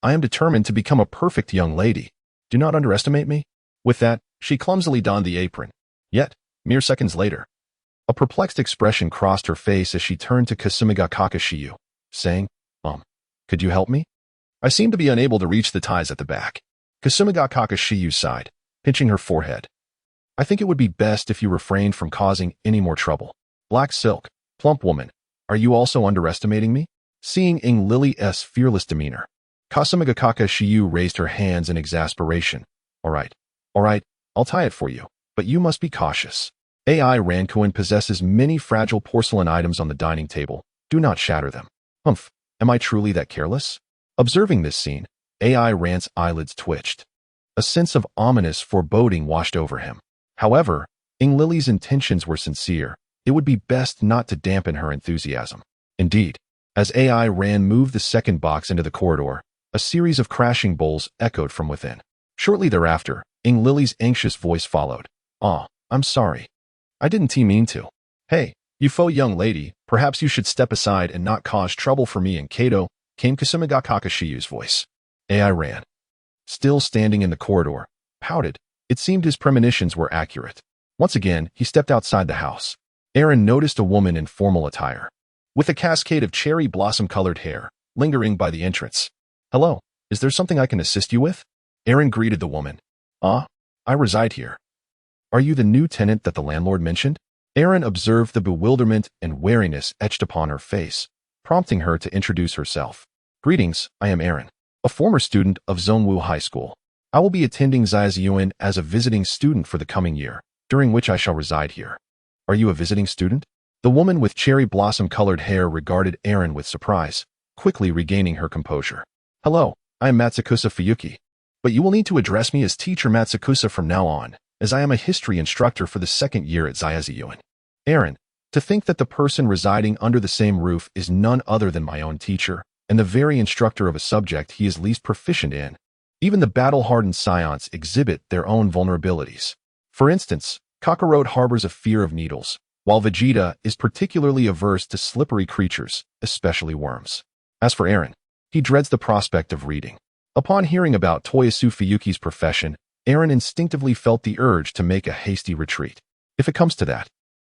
I am determined to become a perfect young lady. Do not underestimate me. With that, she clumsily donned the apron. Yet, mere seconds later, a perplexed expression crossed her face as she turned to Kasumigakaka Shiyu, saying, could you help me? I seem to be unable to reach the ties at the back. Kasumigakaka Shiyu sighed, pinching her forehead. I think it would be best if you refrained from causing any more trouble. Black silk, plump woman, are you also underestimating me? Seeing Ing Lily's fearless demeanor, Kasumigakaka Shiyu raised her hands in exasperation. All right, I'll tie it for you, but you must be cautious. AI Rankuin possesses many fragile porcelain items on the dining table. Do not shatter them. Humph, am I truly that careless? Observing this scene, AI Ran's eyelids twitched. A sense of ominous foreboding washed over him. However, Ing Lily's intentions were sincere. It would be best not to dampen her enthusiasm. Indeed, as AI Ran moved the second box into the corridor, a series of crashing bowls echoed from within. Shortly thereafter, Ing Lily's anxious voice followed. I'm sorry. I didn't mean to. Hey, you faux young lady, perhaps you should step aside and not cause trouble for me and Kato, came Kasumigakaka Shiyu's voice. AI Ran, still standing in the corridor, pouted. It seemed his premonitions were accurate. Once again, he stepped outside the house. Aaron noticed a woman in formal attire, with a cascade of cherry blossom-colored hair, lingering by the entrance. Hello, is there something I can assist you with? Aaron greeted the woman. I reside here. Are you the new tenant that the landlord mentioned? Aaron observed the bewilderment and wariness etched upon her face, prompting her to introduce herself. Greetings, I am Aaron, a former student of Zhongwu High School. I will be attending Zaiyan as a visiting student for the coming year, during which I shall reside here. Are you a visiting student? The woman with cherry blossom-colored hair regarded Aaron with surprise, quickly regaining her composure. Hello, I am Matsukusa Fuyuki, but you will need to address me as Teacher Matsukusa from now on, as I am a history instructor for the second year at Zaiyan. Aaron, to think that the person residing under the same roof is none other than my own teacher, and the very instructor of a subject he is least proficient in. Even the battle-hardened Saiyans exhibit their own vulnerabilities. For instance, Kakarot harbors a fear of needles, while Vegeta is particularly averse to slippery creatures, especially worms. As for Aaron, he dreads the prospect of reading. Upon hearing about Toyasu Fuyuki's profession, Aaron instinctively felt the urge to make a hasty retreat. If it comes to that,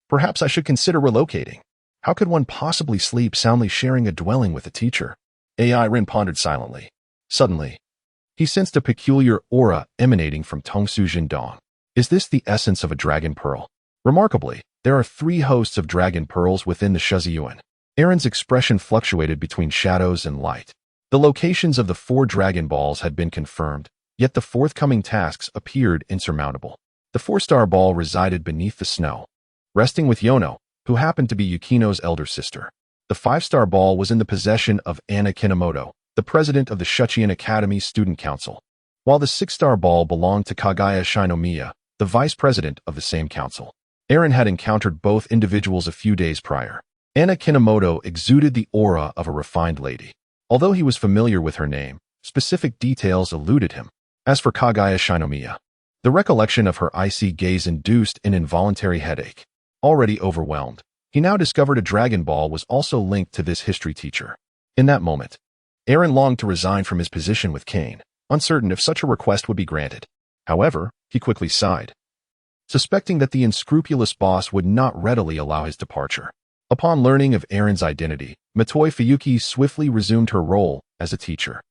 perhaps I should consider relocating. How could one possibly sleep soundly sharing a dwelling with a teacher? AI Rin pondered silently. Suddenly, he sensed a peculiar aura emanating from Tongsu Jindong. Is this the essence of a dragon pearl? Remarkably, there are 3 hosts of dragon pearls within the Shuziyuan. Aaron's expression fluctuated between shadows and light. The locations of the 4 Dragon Balls had been confirmed, yet the forthcoming tasks appeared insurmountable. The 4-star ball resided beneath the snow. Resting with Yono, who happened to be Yukino's elder sister. The five-star ball was in the possession of Anna Kinomoto, the president of the Shuchian Academy Student Council, while the six-star ball belonged to Kagaya Shinomiya, the vice president of the same council. Eren had encountered both individuals a few days prior. Anna Kinomoto exuded the aura of a refined lady. Although he was familiar with her name, specific details eluded him. As for Kagaya Shinomiya, the recollection of her icy gaze induced an involuntary headache. Already overwhelmed, he now discovered a Dragon Ball was also linked to this history teacher. In that moment, Eren longed to resign from his position with Cain, uncertain if such a request would be granted. However, he quickly sighed, suspecting that the unscrupulous boss would not readily allow his departure. Upon learning of Eren's identity, Mitoy Fuyuki swiftly resumed her role as a teacher.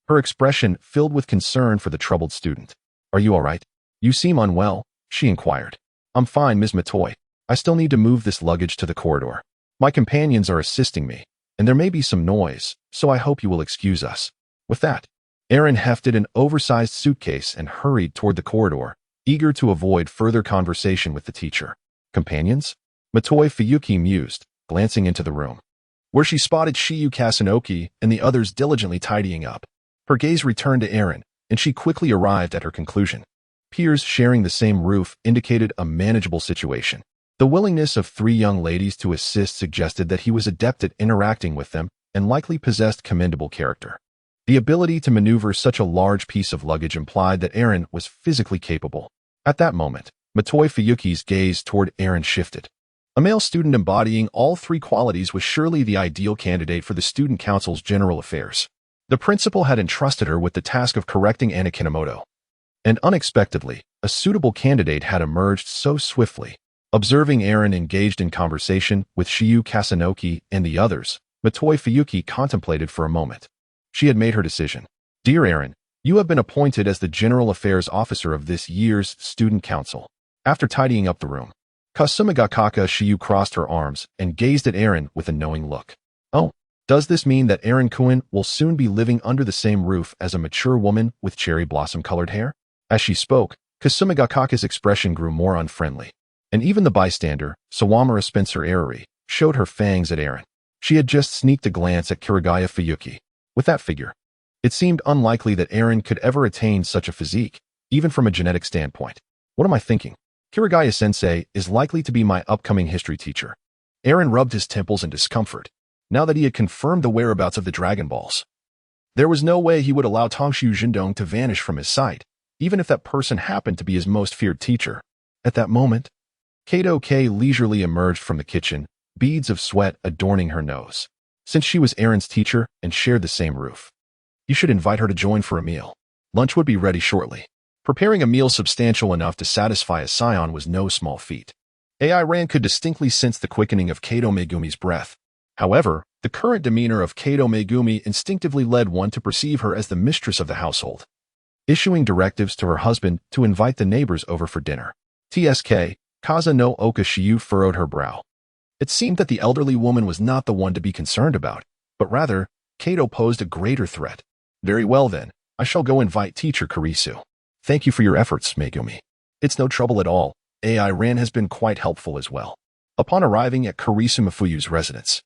Her expression filled with concern for the troubled student. "Are you all right? You seem unwell," she inquired. "I'm fine, Ms. Mitoy. I still need to move this luggage to the corridor. My companions are assisting me, and there may be some noise, so I hope you will excuse us." With that, Eren hefted an oversized suitcase and hurried toward the corridor, eager to avoid further conversation with the teacher. "Companions?" Mitoy Fuyuki mused, glancing into the room, where she spotted Shiyu Kasanoki and the others diligently tidying up. Her gaze returned to Eren, and she quickly arrived at her conclusion. Peers sharing the same roof indicated a manageable situation. The willingness of three young ladies to assist suggested that he was adept at interacting with them and likely possessed commendable character. The ability to maneuver such a large piece of luggage implied that Eren was physically capable. At that moment, Mitoy Fuyuki's gaze toward Eren shifted. A male student embodying all three qualities was surely the ideal candidate for the Student Council's general affairs. The principal had entrusted her with the task of correcting Anna Kinomoto. And unexpectedly, a suitable candidate had emerged so swiftly. Observing Eren engaged in conversation with Shiyu Kasanoki and the others, Mitoy Fuyuki contemplated for a moment. She had made her decision. "Dear Eren, you have been appointed as the General Affairs Officer of this year's Student Council." After tidying up the room, Kasumigakaka Shiyu crossed her arms and gazed at Eren with a knowing look. "Oh, does this mean that Eren-kun will soon be living under the same roof as a mature woman with cherry blossom-colored hair?" As she spoke, Kasumigakaka's expression grew more unfriendly, and even the bystander, Sawamura Spencer Arari, showed her fangs at Eren. She had just sneaked a glance at Kirigaya Fuyuki. With that figure, it seemed unlikely that Eren could ever attain such a physique, even from a genetic standpoint. What am I thinking? Kirigaya-sensei is likely to be my upcoming history teacher. Eren rubbed his temples in discomfort, now that he had confirmed the whereabouts of the Dragon Balls. There was no way he would allow Tongshu Jindong to vanish from his sight, even if that person happened to be his most feared teacher. At that moment, Kato K leisurely emerged from the kitchen, beads of sweat adorning her nose. Since she was Eren's teacher and shared the same roof, you should invite her to join for a meal. Lunch would be ready shortly. Preparing a meal substantial enough to satisfy a Saiyan was no small feat. AI Ran could distinctly sense the quickening of Kato Megumi's breath. However, the current demeanor of Kato Megumi instinctively led one to perceive her as the mistress of the household, issuing directives to her husband to invite the neighbors over for dinner. TSK, Kaza no Oka Shiyu furrowed her brow. It seemed that the elderly woman was not the one to be concerned about, but rather, Kato posed a greater threat. "Very well then, I shall go invite teacher Kurisu. Thank you for your efforts, Megumi. It's no trouble at all. AI Ran has been quite helpful as well." Upon arriving at Kurisu Mifuyu's residence,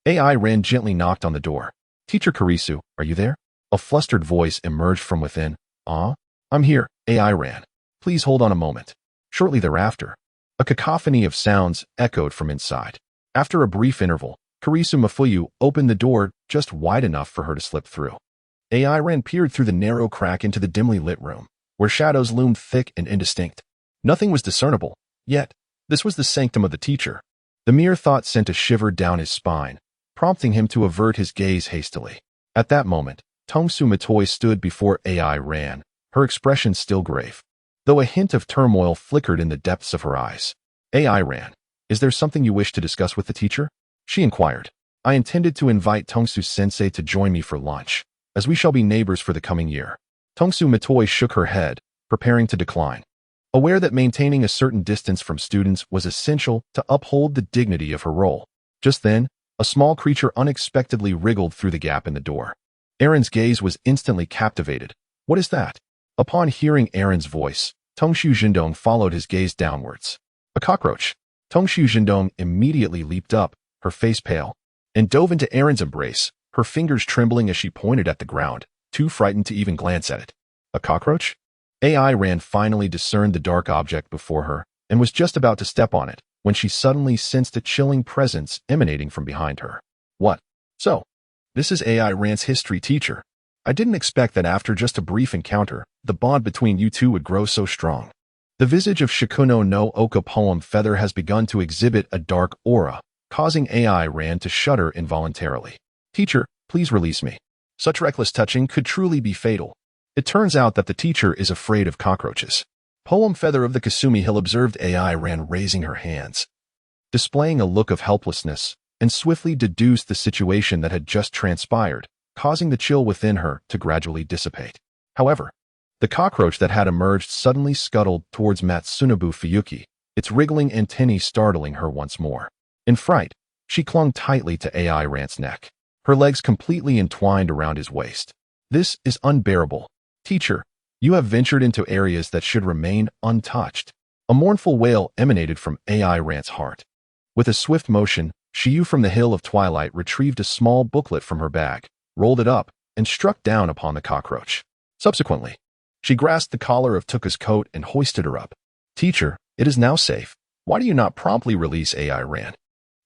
AI Ran gently knocked on the door. "Teacher Kurisu, are you there?" A flustered voice emerged from within. I'm here, AI Ran. Please hold on a moment." Shortly thereafter, a cacophony of sounds echoed from inside. After a brief interval, Kurisu Mifuyu opened the door just wide enough for her to slip through. AI Ran peered through the narrow crack into the dimly lit room, where shadows loomed thick and indistinct. Nothing was discernible, yet this was the sanctum of the teacher. The mere thought sent a shiver down his spine, prompting him to avert his gaze hastily. At that moment, Tongsu Mitoy stood before AI Ran, her expression still grave, though a hint of turmoil flickered in the depths of her eyes. AI Ran, is there something you wish to discuss with the teacher? She inquired. I intended to invite Tongsu-sensei to join me for lunch, as we shall be neighbors for the coming year. Tongsu Mitoy shook her head, preparing to decline, aware that maintaining a certain distance from students was essential to uphold the dignity of her role. Just then, a small creature unexpectedly wriggled through the gap in the door. Eren's gaze was instantly captivated. What is that? Upon hearing Eren's voice, Tongshu Jindong followed his gaze downwards. A cockroach. Tongshu Jindong immediately leaped up, her face pale, and dove into Erin's embrace, her fingers trembling as she pointed at the ground, too frightened to even glance at it. A cockroach? AI Ran finally discerned the dark object before her and was just about to step on it when she suddenly sensed a chilling presence emanating from behind her. What? So, this is AI Ran's history teacher. I didn't expect that after just a brief encounter, the bond between you two would grow so strong. The visage of Shikuno no Oka Poem Feather has begun to exhibit a dark aura, causing AI Ran to shudder involuntarily. Teacher, please release me. Such reckless touching could truly be fatal. It turns out that the teacher is afraid of cockroaches. Poem Feather of the Kasumi Hill observed AI Ran raising her hands, displaying a look of helplessness, and swiftly deduced the situation that had just transpired, causing the chill within her to gradually dissipate. However, the cockroach that had emerged suddenly scuttled towards Matsunobu Fuyuki, its wriggling antennae startling her once more. In fright, she clung tightly to AI Ran's neck, her legs completely entwined around his waist. This is unbearable. Teacher, you have ventured into areas that should remain untouched. A mournful wail emanated from AI Ran's heart. With a swift motion, Shiyu from the Hill of Twilight retrieved a small booklet from her bag, rolled it up, and struck down upon the cockroach. Subsequently, she grasped the collar of Tuka's coat and hoisted her up. Teacher, it is now safe. Why do you not promptly release AI Ran?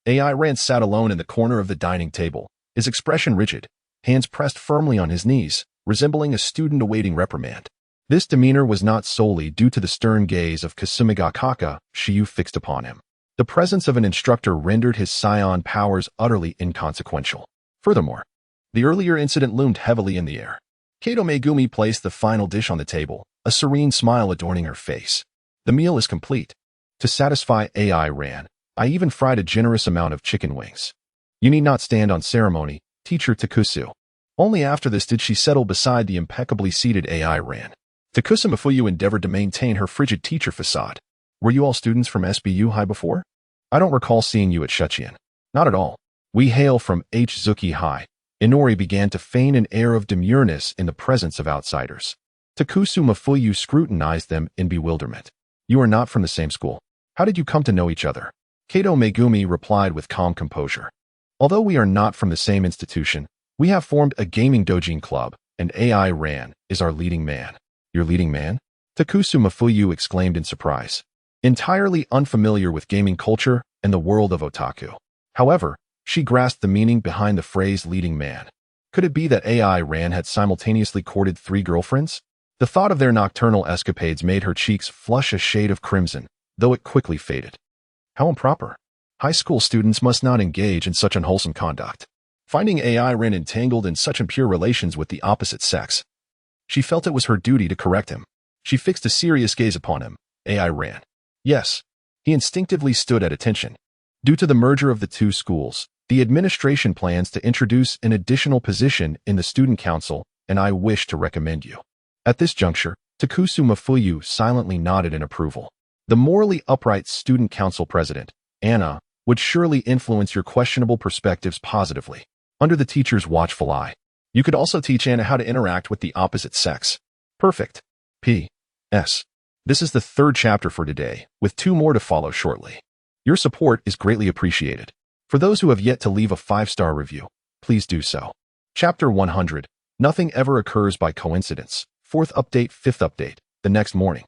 AI Ran sat alone in the corner of the dining table, his expression rigid, hands pressed firmly on his knees, resembling a student awaiting reprimand. This demeanor was not solely due to the stern gaze of Kasumigakaka Shiyu fixed upon him. The presence of an instructor rendered his Saiyan powers utterly inconsequential. Furthermore, the earlier incident loomed heavily in the air. Kato Megumi placed the final dish on the table, a serene smile adorning her face. The meal is complete. To satisfy AI Ran, I even fried a generous amount of chicken wings. You need not stand on ceremony, Teacher Takusu. Only after this did she settle beside the impeccably seated AI Ran. Takusa Mafuyu endeavored to maintain her frigid teacher facade. Were you all students from SBU High before? I don't recall seeing you at Shuchian. Not at all. We hail from H-Zuki High. Inori began to feign an air of demureness in the presence of outsiders. Takusu Mafuyu scrutinized them in bewilderment. You are not from the same school. How did you come to know each other? Kato Megumi replied with calm composure. Although we are not from the same institution, we have formed a gaming dojin club, and AI Ran is our leading man. Your leading man? Takusu Mafuyu exclaimed in surprise, entirely unfamiliar with gaming culture and the world of otaku. However, she grasped the meaning behind the phrase leading man. Could it be that AI Ran had simultaneously courted 3 girlfriends? The thought of their nocturnal escapades made her cheeks flush a shade of crimson, though it quickly faded. How improper. High school students must not engage in such unwholesome conduct. Finding AI Ran entangled in such impure relations with the opposite sex, she felt it was her duty to correct him. She fixed a serious gaze upon him. AI Ran. Yes. He instinctively stood at attention. Due to the merger of the 2 schools, the administration plans to introduce an additional position in the student council, and I wish to recommend you. At this juncture, Takusu Mafuyu silently nodded in approval. The morally upright student council president, Anna, would surely influence your questionable perspectives positively. Under the teacher's watchful eye, you could also teach Anna how to interact with the opposite sex. Perfect. P.S. This is the 3rd chapter for today, with 2 more to follow shortly. Your support is greatly appreciated. For those who have yet to leave a 5-star review, please do so. Chapter 100. Nothing ever occurs by coincidence. 4th update, 5th update. The next morning,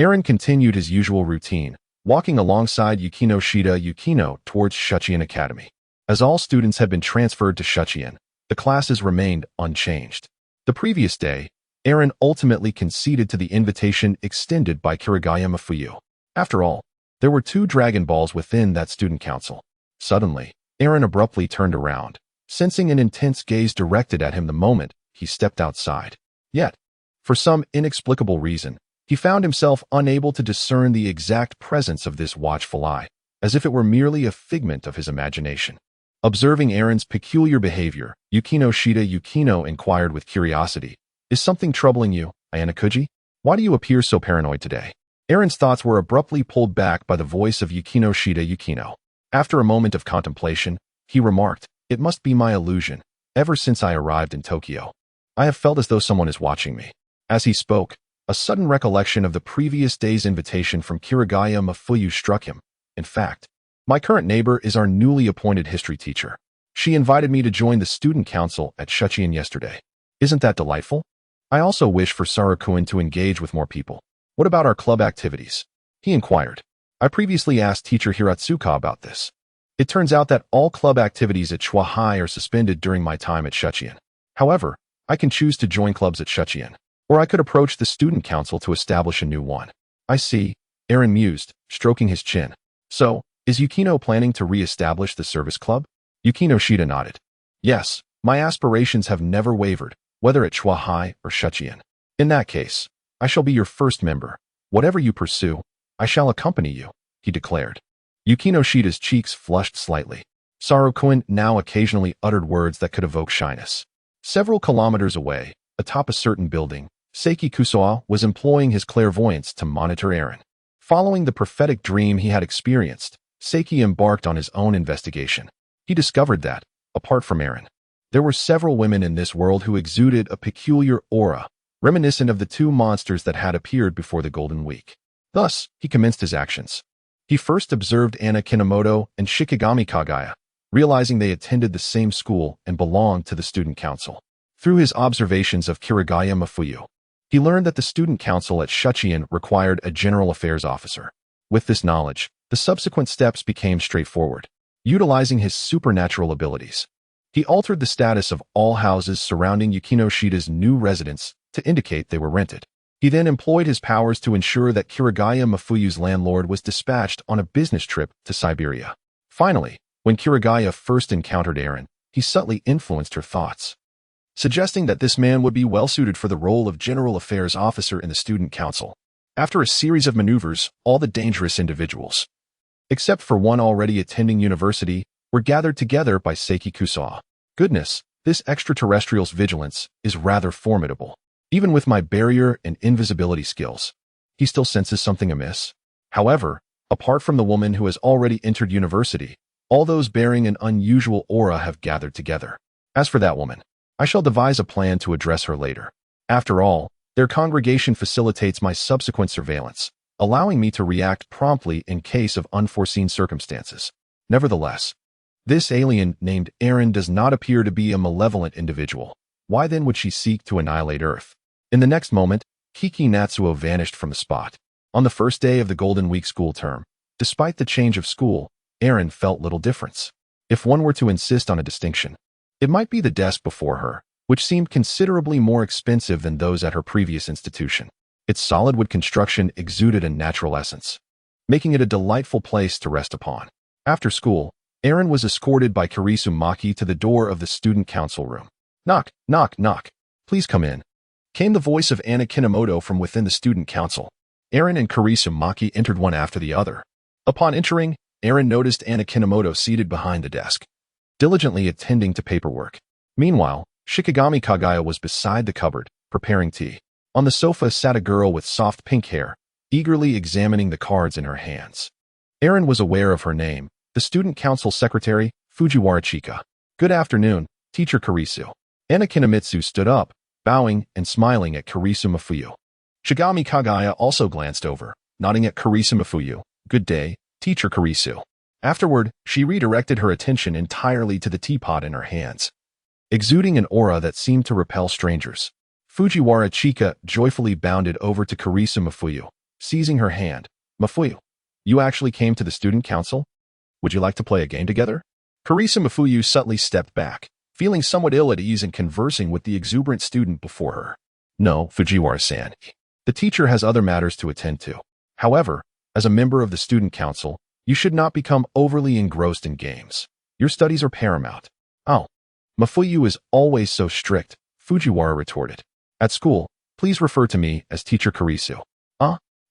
Eren continued his usual routine, walking alongside Yukino Shida Yukino towards Shuchian Academy. As all students had been transferred to Shuchian, the classes remained unchanged. The previous day, Eren ultimately conceded to the invitation extended by Kirigaya Mafuyu. After all, there were 2 Dragon Balls within that student council. Suddenly, Eren abruptly turned around, sensing an intense gaze directed at him the moment he stepped outside. Yet, for some inexplicable reason, he found himself unable to discern the exact presence of this watchful eye, as if it were merely a figment of his imagination. Observing Eren's peculiar behavior, Yukino Shida Yukino inquired with curiosity, "Is something troubling you, Ayanokuji? Why do you appear so paranoid today?" Eren's thoughts were abruptly pulled back by the voice of Yukino Shida Yukino. After a moment of contemplation, he remarked, "It must be my illusion. Ever since I arrived in Tokyo, I have felt as though someone is watching me." As he spoke, a sudden recollection of the previous day's invitation from Kirigaya Mafuyu struck him. In fact, My current neighbor is our newly appointed history teacher. She invited me to join the student council at Shuchian yesterday. Isn't that delightful? I also wish for Sarukuin to engage with more people. What about our club activities? He inquired. I previously asked teacher Hiratsuka about this. It turns out that all club activities at Chua High are suspended during my time at Shuchian. However, I can choose to join clubs at Shuchian, or I could approach the student council to establish a new one. I see, Aaron mused, stroking his chin. So, is Yukino planning to re-establish the service club? Yukino Shida nodded. Yes, my aspirations have never wavered, whether at Chua High or Shuchian. In that case, I shall be your first member. Whatever you pursue, I shall accompany you, he declared. Yukino Shida's cheeks flushed slightly. Sarukuin now occasionally uttered words that could evoke shyness. Several kilometers away, atop a certain building, Seiki Kusoa was employing his clairvoyance to monitor Aaron. Following the prophetic dream he had experienced, Seiki embarked on his own investigation. He discovered that, apart from Aaron, there were several women in this world who exuded a peculiar aura, reminiscent of the two monsters that had appeared before the Golden Week. Thus, he commenced his actions. He first observed Anna Kinomoto and Shikigami Kagaya, realizing they attended the same school and belonged to the student council. Through his observations of Kirigaya Mafuyu, he learned that the student council at Shuchian required a general affairs officer. With this knowledge, the subsequent steps became straightforward. Utilizing his supernatural abilities, he altered the status of all houses surrounding Yukino Shida's new residence to indicate they were rented. He then employed his powers to ensure that Kirigaya Mafuyu's landlord was dispatched on a business trip to Siberia. Finally, when Kirigaya first encountered Aaron, he subtly influenced her thoughts, suggesting that this man would be well-suited for the role of general affairs officer in the student council. After a series of maneuvers, all the dangerous individuals, except for one already attending university, were gathered together by Seiki Kusoa. Goodness, this extraterrestrial's vigilance is rather formidable. Even with my barrier and invisibility skills, he still senses something amiss. However, apart from the woman who has already entered university, all those bearing an unusual aura have gathered together. As for that woman, I shall devise a plan to address her later. After all, their congregation facilitates my subsequent surveillance, allowing me to react promptly in case of unforeseen circumstances. Nevertheless, this alien named Aaron does not appear to be a malevolent individual. Why then would she seek to annihilate Earth? In the next moment, Kiki Natsuo vanished from the spot. On the first day of the Golden Week school term, despite the change of school, Aaron felt little difference. If one were to insist on a distinction, it might be the desk before her, which seemed considerably more expensive than those at her previous institution. Its solid wood construction exuded a natural essence, making it a delightful place to rest upon. After school, Aaron was escorted by Karisu Maki to the door of the student council room. Knock, knock, knock. Please come in, came the voice of Anna Kinomoto from within the student council. Aaron and Karisu Maki entered one after the other. Upon entering, Aaron noticed Anna Kinomoto seated behind the desk, diligently attending to paperwork. Meanwhile, Shikigami Kagaya was beside the cupboard, preparing tea. On the sofa sat a girl with soft pink hair, eagerly examining the cards in her hands. Aaron was aware of her name, the student council secretary, Fujiwara Chika. Good afternoon, teacher Karisu. Anna Kinomitsu stood up, bowing and smiling at Karisu Mafuyu. Shigami Kagaya also glanced over, nodding at Karisu Mafuyu. Good day, teacher Karisu. Afterward, she redirected her attention entirely to the teapot in her hands, exuding an aura that seemed to repel strangers. Fujiwara Chika joyfully bounded over to Karisu Mafuyu, seizing her hand. Mafuyu, you actually came to the student council? Would you like to play a game together? Karisu Mafuyu subtly stepped back, feeling somewhat ill at ease and conversing with the exuberant student before her. No, Fujiwara-san. The teacher has other matters to attend to. However, as a member of the student council, you should not become overly engrossed in games. Your studies are paramount. Oh, Mafuyu is always so strict, Fujiwara retorted. At school, please refer to me as teacher Karisu.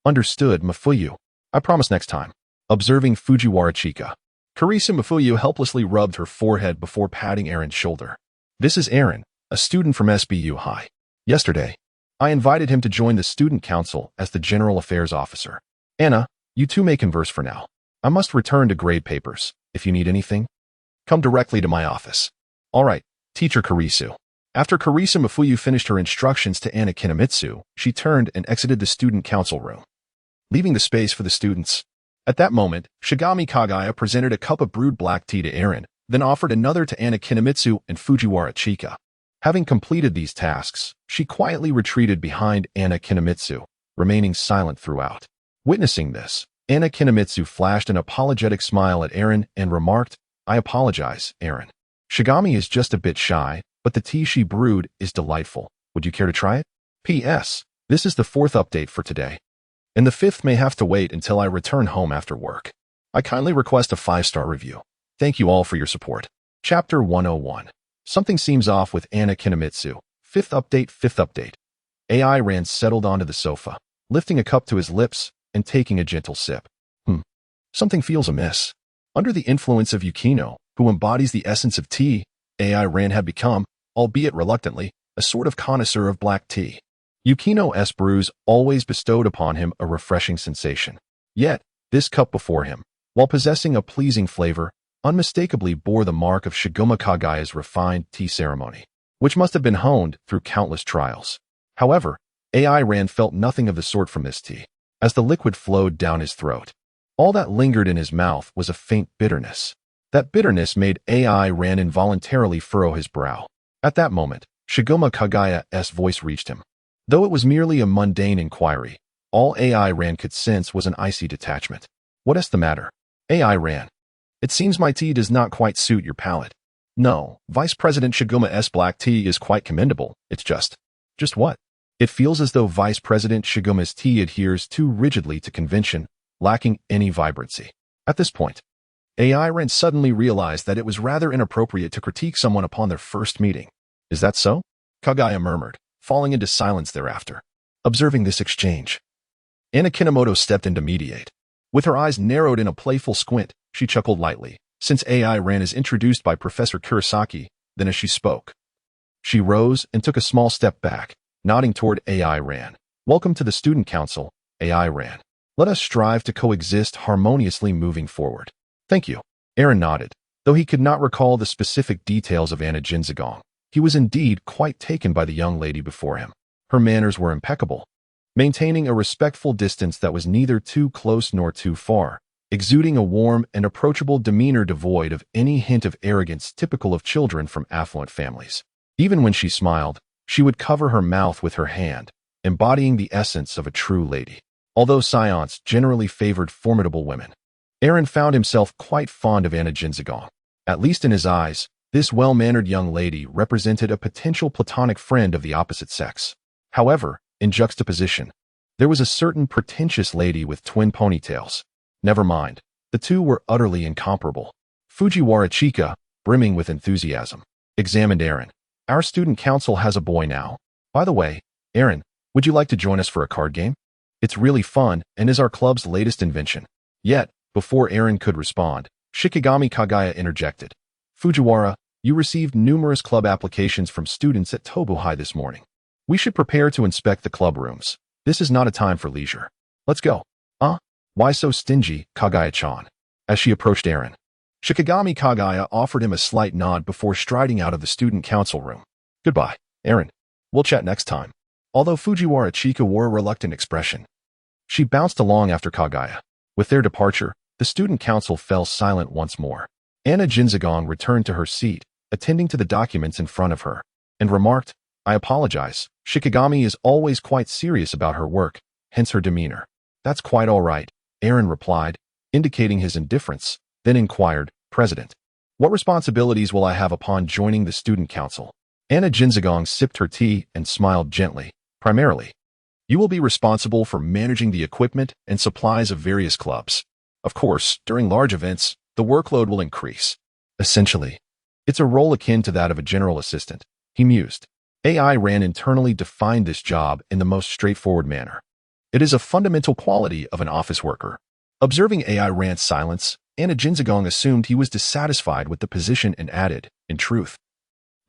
Understood, Mafuyu. I promise next time. Observing Fujiwara Chika, Karisu Mafuyu helplessly rubbed her forehead before patting Aaron's shoulder. This is Aaron, a student from SBU High. Yesterday, I invited him to join the student council as the general affairs officer. Anna, you two may converse for now. I must return to grade papers. If you need anything, come directly to my office. All right, teacher Karisu. After Karisu Mafuyu finished her instructions to Anna Kinomitsu, she turned and exited the student council room, leaving the space for the students. At that moment, Shigami Kagaya presented a cup of brewed black tea to Eren, then offered another to Anna Kinemitsu and Fujiwara Chika. Having completed these tasks, she quietly retreated behind Anna Kinemitsu, remaining silent throughout. Witnessing this, Anna Kinemitsu flashed an apologetic smile at Eren and remarked, "I apologize, Eren. Shigami is just a bit shy, but the tea she brewed is delightful. Would you care to try it? P.S. This is the 4th update for today, and the 5th may have to wait until I return home after work. I kindly request a 5-star review. Thank you all for your support." Chapter 101. Something seems off with Anna Kinemitsu. 5th update. AI Ran settled onto the sofa, lifting a cup to his lips and taking a gentle sip. Something feels amiss. Under the influence of Yukino, who embodies the essence of tea, AI Ran had become, albeit reluctantly, a sort of connoisseur of black tea. Yukino's brews always bestowed upon him a refreshing sensation. Yet, this cup before him, while possessing a pleasing flavor, unmistakably bore the mark of Shigoma Kagaya's refined tea ceremony, which must have been honed through countless trials. However, AI Ran felt nothing of the sort from this tea. As the liquid flowed down his throat, all that lingered in his mouth was a faint bitterness. That bitterness made AI Ran involuntarily furrow his brow. At that moment, Shigoma Kagaya's voice reached him. Though it was merely a mundane inquiry, all AI Ran could sense was an icy detachment. "What is the matter? AI Ran. It seems my tea does not quite suit your palate." "No, Vice President Shigoma's black tea is quite commendable. It's just what? It feels as though Vice President Shigoma's tea adheres too rigidly to convention, lacking any vibrancy." At this point, AI Ran suddenly realized that it was rather inappropriate to critique someone upon their first meeting. "Is that so?" Kagaya murmured, falling into silence thereafter. Observing this exchange, Anna Kinemoto stepped in to mediate. With her eyes narrowed in a playful squint, she chuckled lightly, since AI Ran is introduced by Professor Kurosaki. Then as she spoke, she rose and took a small step back, nodding toward AI Ran. "Welcome to the Student Council, AI Ran. Let us strive to coexist harmoniously moving forward." "Thank you." Eren nodded. Though he could not recall the specific details of Anna Jinzagong, he was indeed quite taken by the young lady before him. Her manners were impeccable, maintaining a respectful distance that was neither too close nor too far, exuding a warm and approachable demeanor devoid of any hint of arrogance typical of children from affluent families. Even when she smiled, she would cover her mouth with her hand, embodying the essence of a true lady. Although Saiyans generally favored formidable women, Eren found himself quite fond of Anna Jinzagong. At least in his eyes, this well-mannered young lady represented a potential platonic friend of the opposite sex. However, in juxtaposition, there was a certain pretentious lady with twin ponytails. Never mind, the two were utterly incomparable. Fujiwara Chika, brimming with enthusiasm, examined Eren. "Our student council has a boy now. By the way, Eren, would you like to join us for a card game? It's really fun and is our club's latest invention." Yet, before Eren could respond, Shikigami Kagaya interjected. "Fujiwara, you received numerous club applications from students at Tobu High this morning. We should prepare to inspect the club rooms. This is not a time for leisure. Let's go." Why so stingy, Kagaya-chan?" As she approached Eren, Shikigami Kagaya offered him a slight nod before striding out of the student council room. "Goodbye, Eren. We'll chat next time." Although Fujiwara Chika wore a reluctant expression, she bounced along after Kagaya. With their departure, the student council fell silent once more. Anna Jinzagong returned to her seat, attending to the documents in front of her, and remarked, "I apologize. Shikigami is always quite serious about her work, hence her demeanor." "That's quite all right," Eren replied, indicating his indifference, then inquired, "President, what responsibilities will I have upon joining the student council?" Anna Jinzagong sipped her tea and smiled gently. "Primarily, you will be responsible for managing the equipment and supplies of various clubs. Of course, during large events, the workload will increase. Essentially, it's a role akin to that of a general assistant," he mused. AI Ran internally defined this job in the most straightforward manner. It is a fundamental quality of an office worker. Observing AI Ran's silence, Anna Jinzagong assumed he was dissatisfied with the position and added, "In truth,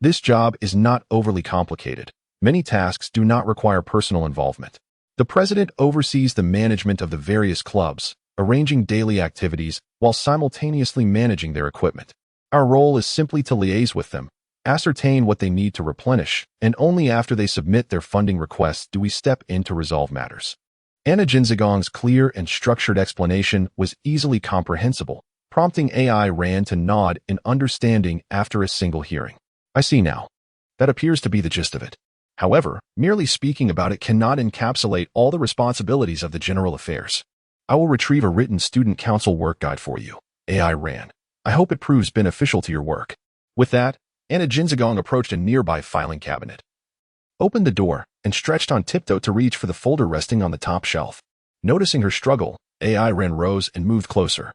this job is not overly complicated. Many tasks do not require personal involvement. The president oversees the management of the various clubs, arranging daily activities while simultaneously managing their equipment. Our role is simply to liaise with them, ascertain what they need to replenish, and only after they submit their funding requests do we step in to resolve matters." Anna Jinzigong's clear and structured explanation was easily comprehensible, prompting AI Ran to nod in understanding after a single hearing. I see now. That appears to be the gist of it. However, merely speaking about it cannot encapsulate all the responsibilities of the general affairs. I will retrieve a written student council work guide for you, AI Ran. I hope it proves beneficial to your work. With that, Anna Jinzigong approached a nearby filing cabinet, opened the door, and stretched on tiptoe to reach for the folder resting on the top shelf. Noticing her struggle, AI Ran rose and moved closer.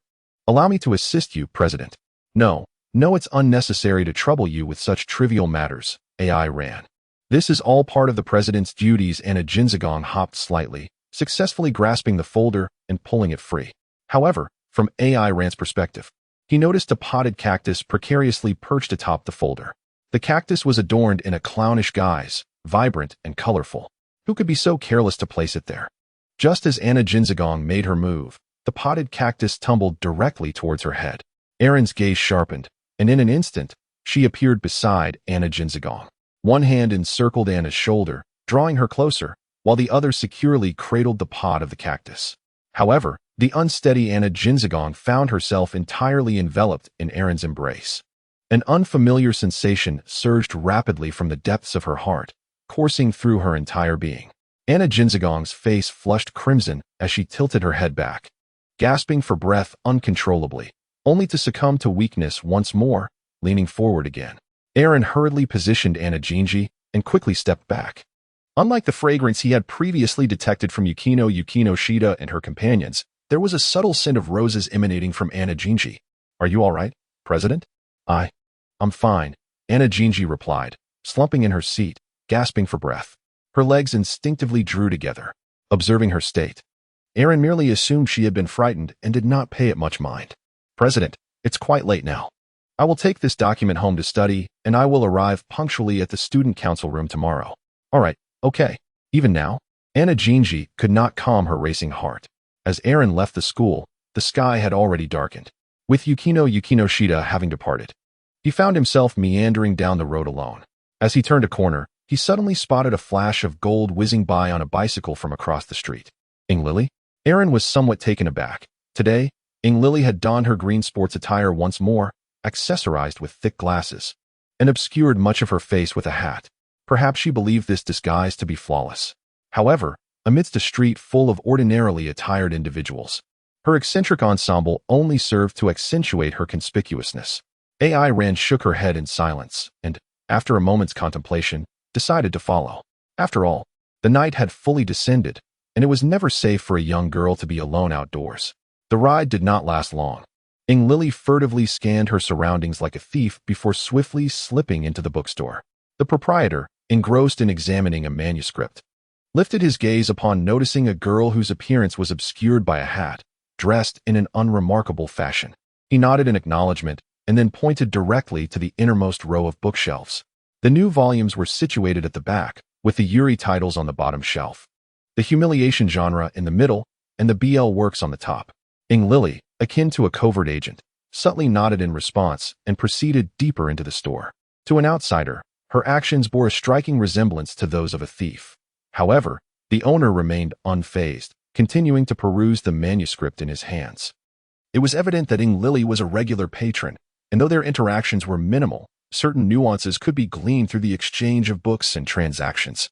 Allow me to assist you, President. No, it's unnecessary to trouble you with such trivial matters, AI Ran. This is all part of the president's duties. Anna Jinzigong hopped slightly, successfully grasping the folder and pulling it free. However, from AI Ran's perspective, he noticed a potted cactus precariously perched atop the folder. The cactus was adorned in a clownish guise, vibrant and colorful. Who could be so careless to place it there? Just as Anna Jinzigong made her move, the potted cactus tumbled directly towards her head. Erin's gaze sharpened, and in an instant, she appeared beside Anna Jinzigong. One hand encircled Anna's shoulder, drawing her closer, while the other securely cradled the pod of the cactus. However, the unsteady Anna Jinzigong found herself entirely enveloped in Erin's embrace. An unfamiliar sensation surged rapidly from the depths of her heart, coursing through her entire being. Anna Jinzigong's face flushed crimson as she tilted her head back, gasping for breath uncontrollably, only to succumb to weakness once more, leaning forward again. Erin hurriedly positioned Anna Jinji and quickly stepped back. Unlike the fragrance he had previously detected from Yukino Shida and her companions, there was a subtle scent of roses emanating from Anna Jinji. Are you all right, President? I'm fine, Anna Jinji replied, slumping in her seat, gasping for breath. Her legs instinctively drew together. Observing her state, Erin merely assumed she had been frightened and did not pay it much mind. President, it's quite late now. I will take this document home to study, and I will arrive punctually at the student council room tomorrow. All right, okay. Even now, Anna Jinji could not calm her racing heart. As Erin left the school, the sky had already darkened. With Yukino Shida having departed, he found himself meandering down the road alone. As he turned a corner, he suddenly spotted a flash of gold whizzing by on a bicycle from across the street. Ing Lily? Erin was somewhat taken aback. Today, Ing Lily had donned her green sports attire once more, accessorized with thick glasses, and obscured much of her face with a hat. Perhaps she believed this disguise to be flawless. However, amidst a street full of ordinarily attired individuals, her eccentric ensemble only served to accentuate her conspicuousness. AI Ran shook her head in silence and, after a moment's contemplation, decided to follow. After all, the night had fully descended, and it was never safe for a young girl to be alone outdoors. The ride did not last long. Ing Lily furtively scanned her surroundings like a thief before swiftly slipping into the bookstore. The proprietor, engrossed in examining a manuscript, lifted his gaze upon noticing a girl whose appearance was obscured by a hat, dressed in an unremarkable fashion. He nodded in acknowledgement and then pointed directly to the innermost row of bookshelves. The new volumes were situated at the back, with the Yuri titles on the bottom shelf, the humiliation genre in the middle, and the BL works on the top. Ing Lily, akin to a covert agent, subtly nodded in response and proceeded deeper into the store. To an outsider, her actions bore a striking resemblance to those of a thief. However, the owner remained unfazed, continuing to peruse the manuscript in his hands. It was evident that Ing Lily was a regular patron, and though their interactions were minimal, certain nuances could be gleaned through the exchange of books and transactions,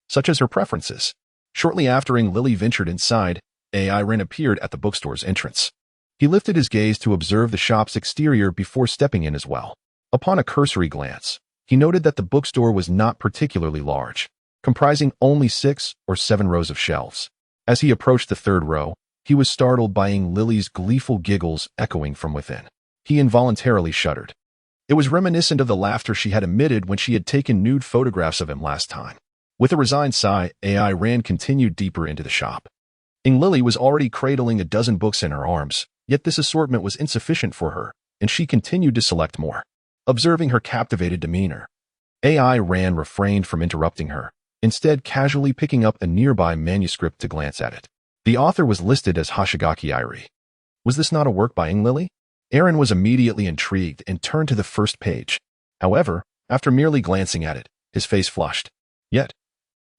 such as her preferences. Shortly after Ing Lily ventured inside, AI Ren appeared at the bookstore's entrance. He lifted his gaze to observe the shop's exterior before stepping in as well. Upon a cursory glance, he noted that the bookstore was not particularly large, comprising only 6 or 7 rows of shelves. As he approached the third row, he was startled by Ing Lily's gleeful giggles echoing from within. He involuntarily shuddered. It was reminiscent of the laughter she had emitted when she had taken nude photographs of him last time. With a resigned sigh, AI Ran continued deeper into the shop. Ing Lily was already cradling a dozen books in her arms, yet this assortment was insufficient for her, and she continued to select more. Observing her captivated demeanor, AI Ran refrained from interrupting her, instead casually picking up a nearby manuscript to glance at it. The author was listed as Hoshigaki Irie. Was this not a work by Ing Lily? Aaron was immediately intrigued and turned to the first page. However, after merely glancing at it, his face flushed. Yet,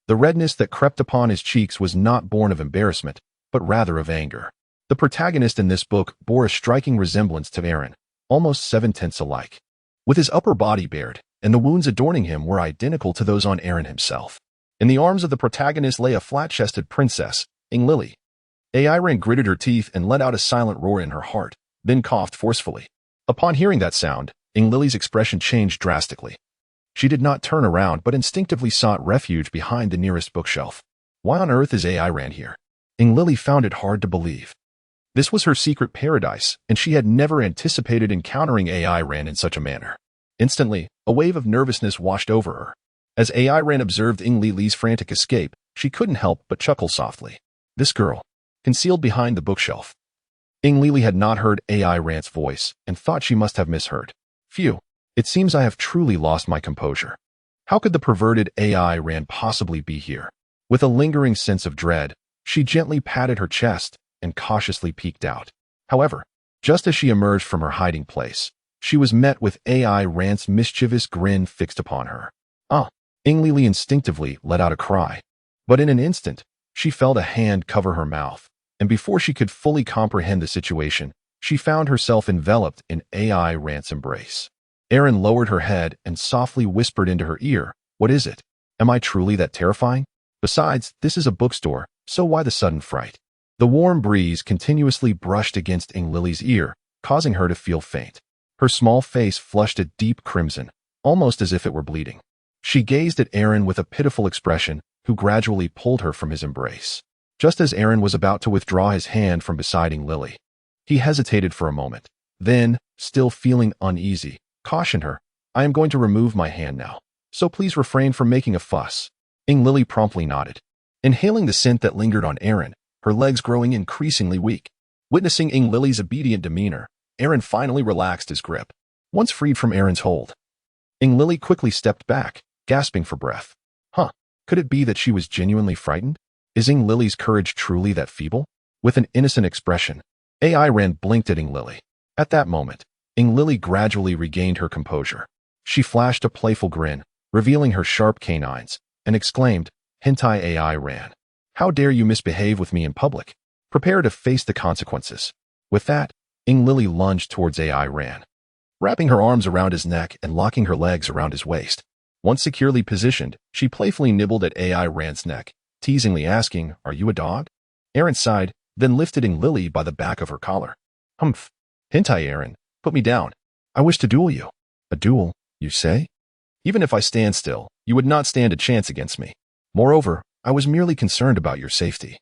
The redness that crept upon his cheeks was not born of embarrassment, but rather of anger. The protagonist in this book bore a striking resemblance to Aaron, almost 7/10 alike. With his upper body bared, and the wounds adorning him were identical to those on Aaron himself. In the arms of the protagonist lay a flat-chested princess, Lily. Aaron gritted her teeth and let out a silent roar in her heart, then coughed forcefully. Upon hearing that sound, Lily's expression changed drastically. She did not turn around but instinctively sought refuge behind the nearest bookshelf. Why on earth is Aaron here? Lily found it hard to believe. This was her secret paradise, and she had never anticipated encountering Aaron in such a manner. Instantly, a wave of nervousness washed over her. As Aaron observed Lily's frantic escape, she couldn't help but chuckle softly. This girl, concealed behind the bookshelf. Lily had not heard Aaron's voice and thought she must have misheard. Phew, it seems I have truly lost my composure. How could the perverted Aaron possibly be here? With a lingering sense of dread, she gently patted her chest and cautiously peeked out. However, just as she emerged from her hiding place, she was met with Aaron's mischievous grin fixed upon her. Lily instinctively let out a cry. But in an instant, she felt a hand cover her mouth, and before she could fully comprehend the situation, she found herself enveloped in Aaron's embrace. Aaron lowered her head and softly whispered into her ear, "What is it? Am I truly that terrifying? Besides, this is a bookstore, so why the sudden fright?" The warm breeze continuously brushed against Lily's ear, causing her to feel faint. Her small face flushed a deep crimson, almost as if it were bleeding. She gazed at Aaron with a pitiful expression, who gradually pulled her from his embrace. Just as Aaron was about to withdraw his hand from beside Lily, he hesitated for a moment. Then, still feeling uneasy, cautioned her, "I am going to remove my hand now, so please refrain from making a fuss." Lily promptly nodded. Inhaling the scent that lingered on Aaron, her legs growing increasingly weak. Witnessing Lily's obedient demeanor, Aaron finally relaxed his grip. Once freed from Aaron's hold, Lily quickly stepped back, gasping for breath. Could it be that she was genuinely frightened? Is Lily's courage truly that feeble? With an innocent expression, Aaron blinked at Lily. At that moment, Lily gradually regained her composure. She flashed a playful grin, revealing her sharp canines, and exclaimed, "Hentai Aaron. How dare you misbehave with me in public? Prepare to face the consequences." With that, Lily lunged towards Aaron, wrapping her arms around his neck and locking her legs around his waist. Once securely positioned, she playfully nibbled at Aaron's neck, teasingly asking, "Are you a dog?" Aaron sighed, then lifted Lily by the back of her collar. "Humph. Hentai Aaron, put me down. I wish to duel you." "A duel, you say? Even if I stand still, you would not stand a chance against me. Moreover, I was merely concerned about your safety.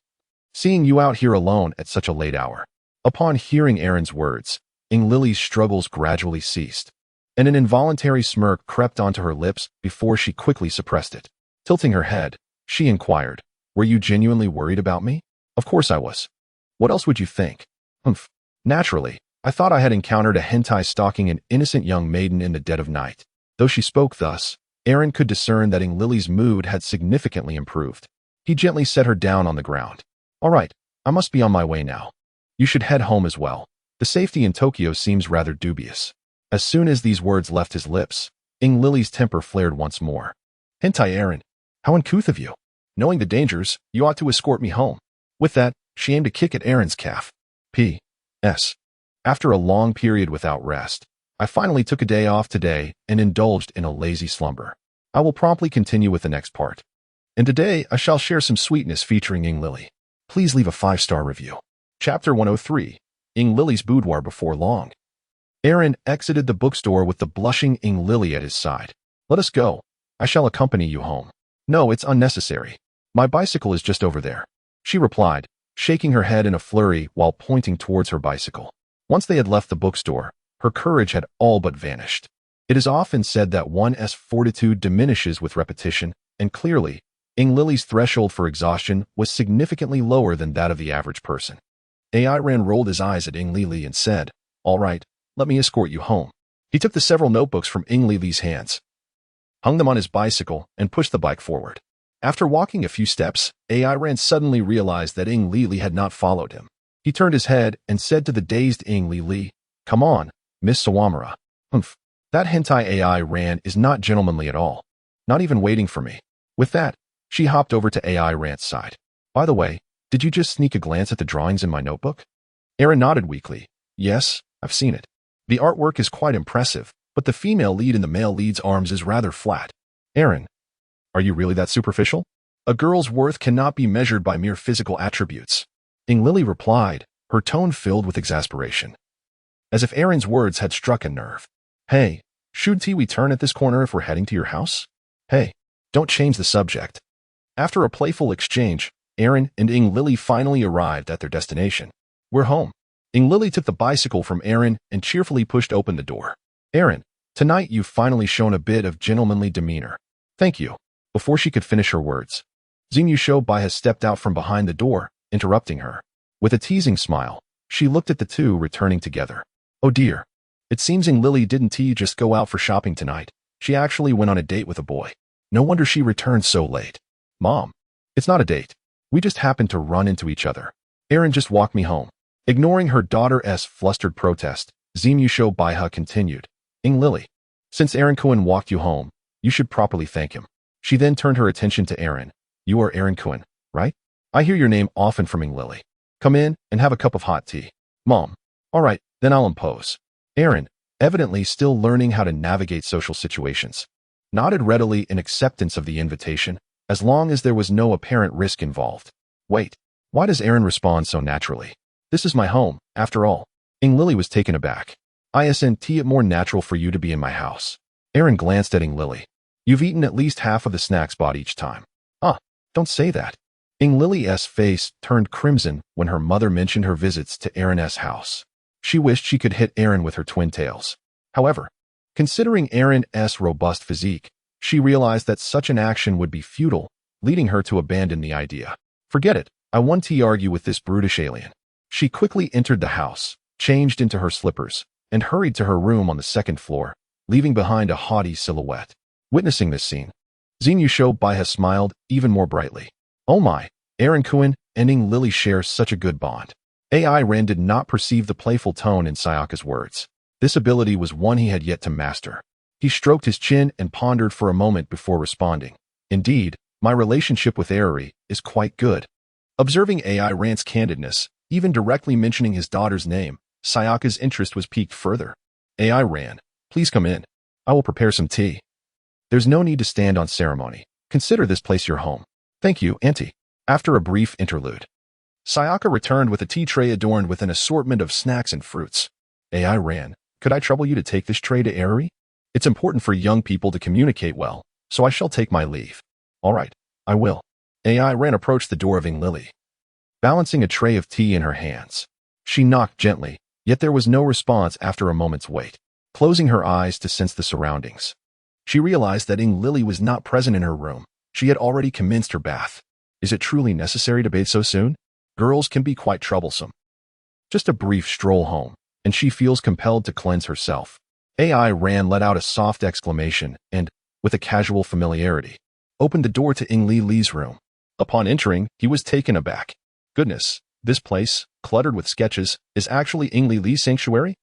Seeing you out here alone at such a late hour." Upon hearing Aaron's words, Lily's struggles gradually ceased, and an involuntary smirk crept onto her lips before she quickly suppressed it. Tilting her head, she inquired, "Were you genuinely worried about me?" "Of course I was. What else would you think?" "Humph. Naturally, I thought I had encountered a hentai stalking an innocent young maiden in the dead of night." Though she spoke thus, Aaron could discern that Lily's mood had significantly improved. He gently set her down on the ground. "All right, I must be on my way now. You should head home as well. The safety in Tokyo seems rather dubious." As soon as these words left his lips, Lily's temper flared once more. "Hentai Aaron, how uncouth of you. Knowing the dangers, you ought to escort me home." With that, she aimed a kick at Aaron's calf. P.S. After a long period without rest, I finally took a day off today and indulged in a lazy slumber. I will promptly continue with the next part. And today I shall share some sweetness featuring Lily. Please leave a 5-star review. Chapter 103, Lily's Boudoir Before Long. Aaron exited the bookstore with the blushing Lily at his side. "Let us go. I shall accompany you home." "No, it's unnecessary. My bicycle is just over there," she replied, shaking her head in a flurry while pointing towards her bicycle. Once they had left the bookstore, her courage had all but vanished. It is often said that one's fortitude diminishes with repetition, and clearly, Lily's threshold for exhaustion was significantly lower than that of the average person. Aaron rolled his eyes at Lily and said, "All right, let me escort you home." He took the several notebooks from Lily's hands, hung them on his bicycle, and pushed the bike forward. After walking a few steps, Aaron suddenly realized that Lily had not followed him. He turned his head and said to the dazed Lily, "Come on, Miss Sawamura." "Humph, that hentai Aaron is not gentlemanly at all, not even waiting for me." With that, She hopped over to AI Rant's side. By the way, did you just sneak a glance at the drawings in my notebook? Aaron nodded weakly. Yes, I've seen it. The artwork is quite impressive, but the female lead in the male lead's arms is rather flat. Aaron, are you really that superficial? A girl's worth cannot be measured by mere physical attributes. Lily replied, her tone filled with exasperation. As if Aaron's words had struck a nerve. Hey, should we turn at this corner if we're heading to your house? Hey, don't change the subject. After a playful exchange, Aaron and Lily finally arrived at their destination. We're home. Lily took the bicycle from Aaron and cheerfully pushed open the door. Aaron, tonight you've finally shown a bit of gentlemanly demeanor. Thank you. Before she could finish her words, Bai has stepped out from behind the door, interrupting her. With a teasing smile, she looked at the two returning together. Oh dear. It seems Lily didn't just go out for shopping tonight. She actually went on a date with a boy. No wonder she returned so late. Mom, it's not a date. We just happened to run into each other. Aaron just walked me home. Ignoring her daughter's flustered protest, Bai continued. Lily, since Aaron Cohen walked you home, you should properly thank him. She then turned her attention to Aaron. You are Aaron Cohen, right? I hear your name often from Lily. Come in and have a cup of hot tea. Mom. All right, then I'll impose. Aaron, evidently still learning how to navigate social situations, nodded readily in acceptance of the invitation, as long as there was no apparent risk involved. Wait, why does Aaron respond so naturally? This is my home, after all. Lily was taken aback. Isn't it more natural for you to be in my house? Aaron glanced at Lily. You've eaten at least half of the snacks bought each time. Don't say that. Lily's face turned crimson when her mother mentioned her visits to Aaron's house. She wished she could hit Aaron with her twin tails. However, considering Aaron's robust physique, she realized that such an action would be futile, leading her to abandon the idea. Forget it, I want to argue with this brutish alien. She quickly entered the house, changed into her slippers, and hurried to her room on the second floor, leaving behind a haughty silhouette. Witnessing this scene, Bai has smiled even more brightly. Oh my, Aaron Cohen and Lily share such a good bond. AI Ran did not perceive the playful tone in Sayaka's words. This ability was one he had yet to master. He stroked his chin and pondered for a moment before responding. Indeed, my relationship with Ari is quite good. Observing AI Ran's candidness, even directly mentioning his daughter's name, Sayaka's interest was piqued further. AI Ran, please come in. I will prepare some tea. There's no need to stand on ceremony. Consider this place your home. Thank you, Auntie. After a brief interlude, Sayaka returned with a tea tray adorned with an assortment of snacks and fruits. AI Ran, could I trouble you to take this tray to Ari? It's important for young people to communicate well, so I shall take my leave. All right, I will. AI Ran approached the door of Lily, balancing a tray of tea in her hands. She knocked gently, yet there was no response after a moment's wait. Closing her eyes to sense the surroundings, she realized that Lily was not present in her room. She had already commenced her bath. Is it truly necessary to bathe so soon? Girls can be quite troublesome. Just a brief stroll home, and she feels compelled to cleanse herself. AI Ran let out a soft exclamation and, with a casual familiarity, opened the door to Lily's room. Upon entering, he was taken aback. Goodness, this place, cluttered with sketches, is actually Lily's sanctuary?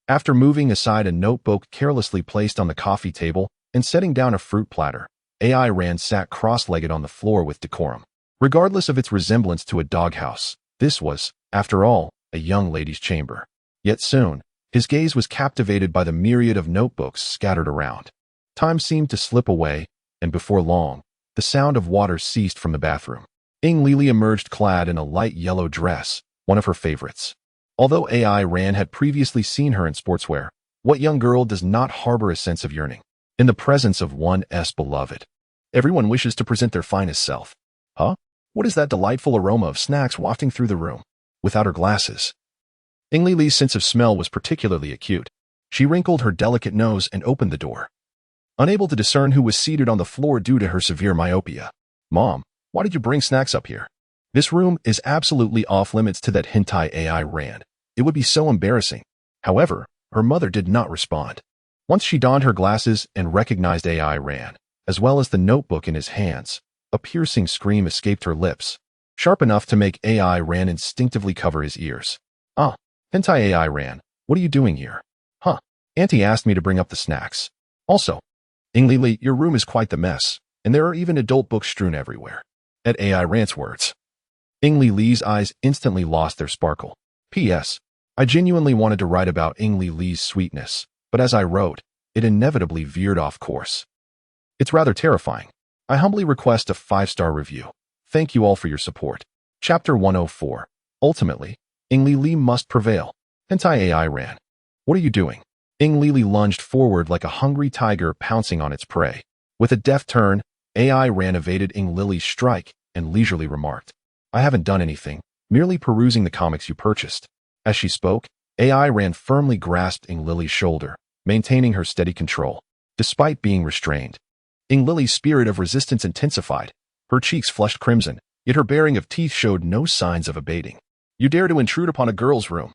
After moving aside a notebook carelessly placed on the coffee table and setting down a fruit platter, AI Ran sat cross-legged on the floor with decorum. Regardless of its resemblance to a doghouse, this was, after all, a young lady's chamber. Yet soon, his gaze was captivated by the myriad of notebooks scattered around. Time seemed to slip away, and before long, the sound of water ceased from the bathroom. Lily emerged clad in a light yellow dress, one of her favorites. Although AI Ran had previously seen her in sportswear, what young girl does not harbor a sense of yearning in the presence of one's beloved? Everyone wishes to present their finest self. Huh? What is that delightful aroma of snacks wafting through the room? Without her glasses, Lily's sense of smell was particularly acute. She wrinkled her delicate nose and opened the door, unable to discern who was seated on the floor due to her severe myopia. Mom, why did you bring snacks up here? This room is absolutely off limits to that hentai AI Ran. It would be so embarrassing. However, her mother did not respond. Once she donned her glasses and recognized AI Ran, as well as the notebook in his hands, a piercing scream escaped her lips, sharp enough to make AI Ran instinctively cover his ears. Hentai AI Ran, what are you doing here? Auntie asked me to bring up the snacks. Also, Lily, your room is quite the mess, and there are even adult books strewn everywhere. At AI Rant's words, Li Li's eyes instantly lost their sparkle. P.S. I genuinely wanted to write about Li Li's sweetness, but as I wrote, it inevitably veered off course. It's rather terrifying. I humbly request a 5-star review. Thank you all for your support. Chapter 104. Ultimately, Li Li must prevail. Hentai AI ran. What are you doing? Li Li lunged forward like a hungry tiger pouncing on its prey. With a deft turn, AI ran evaded Li Li's strike and leisurely remarked, I haven't done anything, merely perusing the comics you purchased. As she spoke, AI ran firmly grasped Li Li's shoulder, maintaining her steady control. Despite being restrained, Li Li's spirit of resistance intensified. Her cheeks flushed crimson, yet her baring of teeth showed no signs of abating. You dare to intrude upon a girl's room?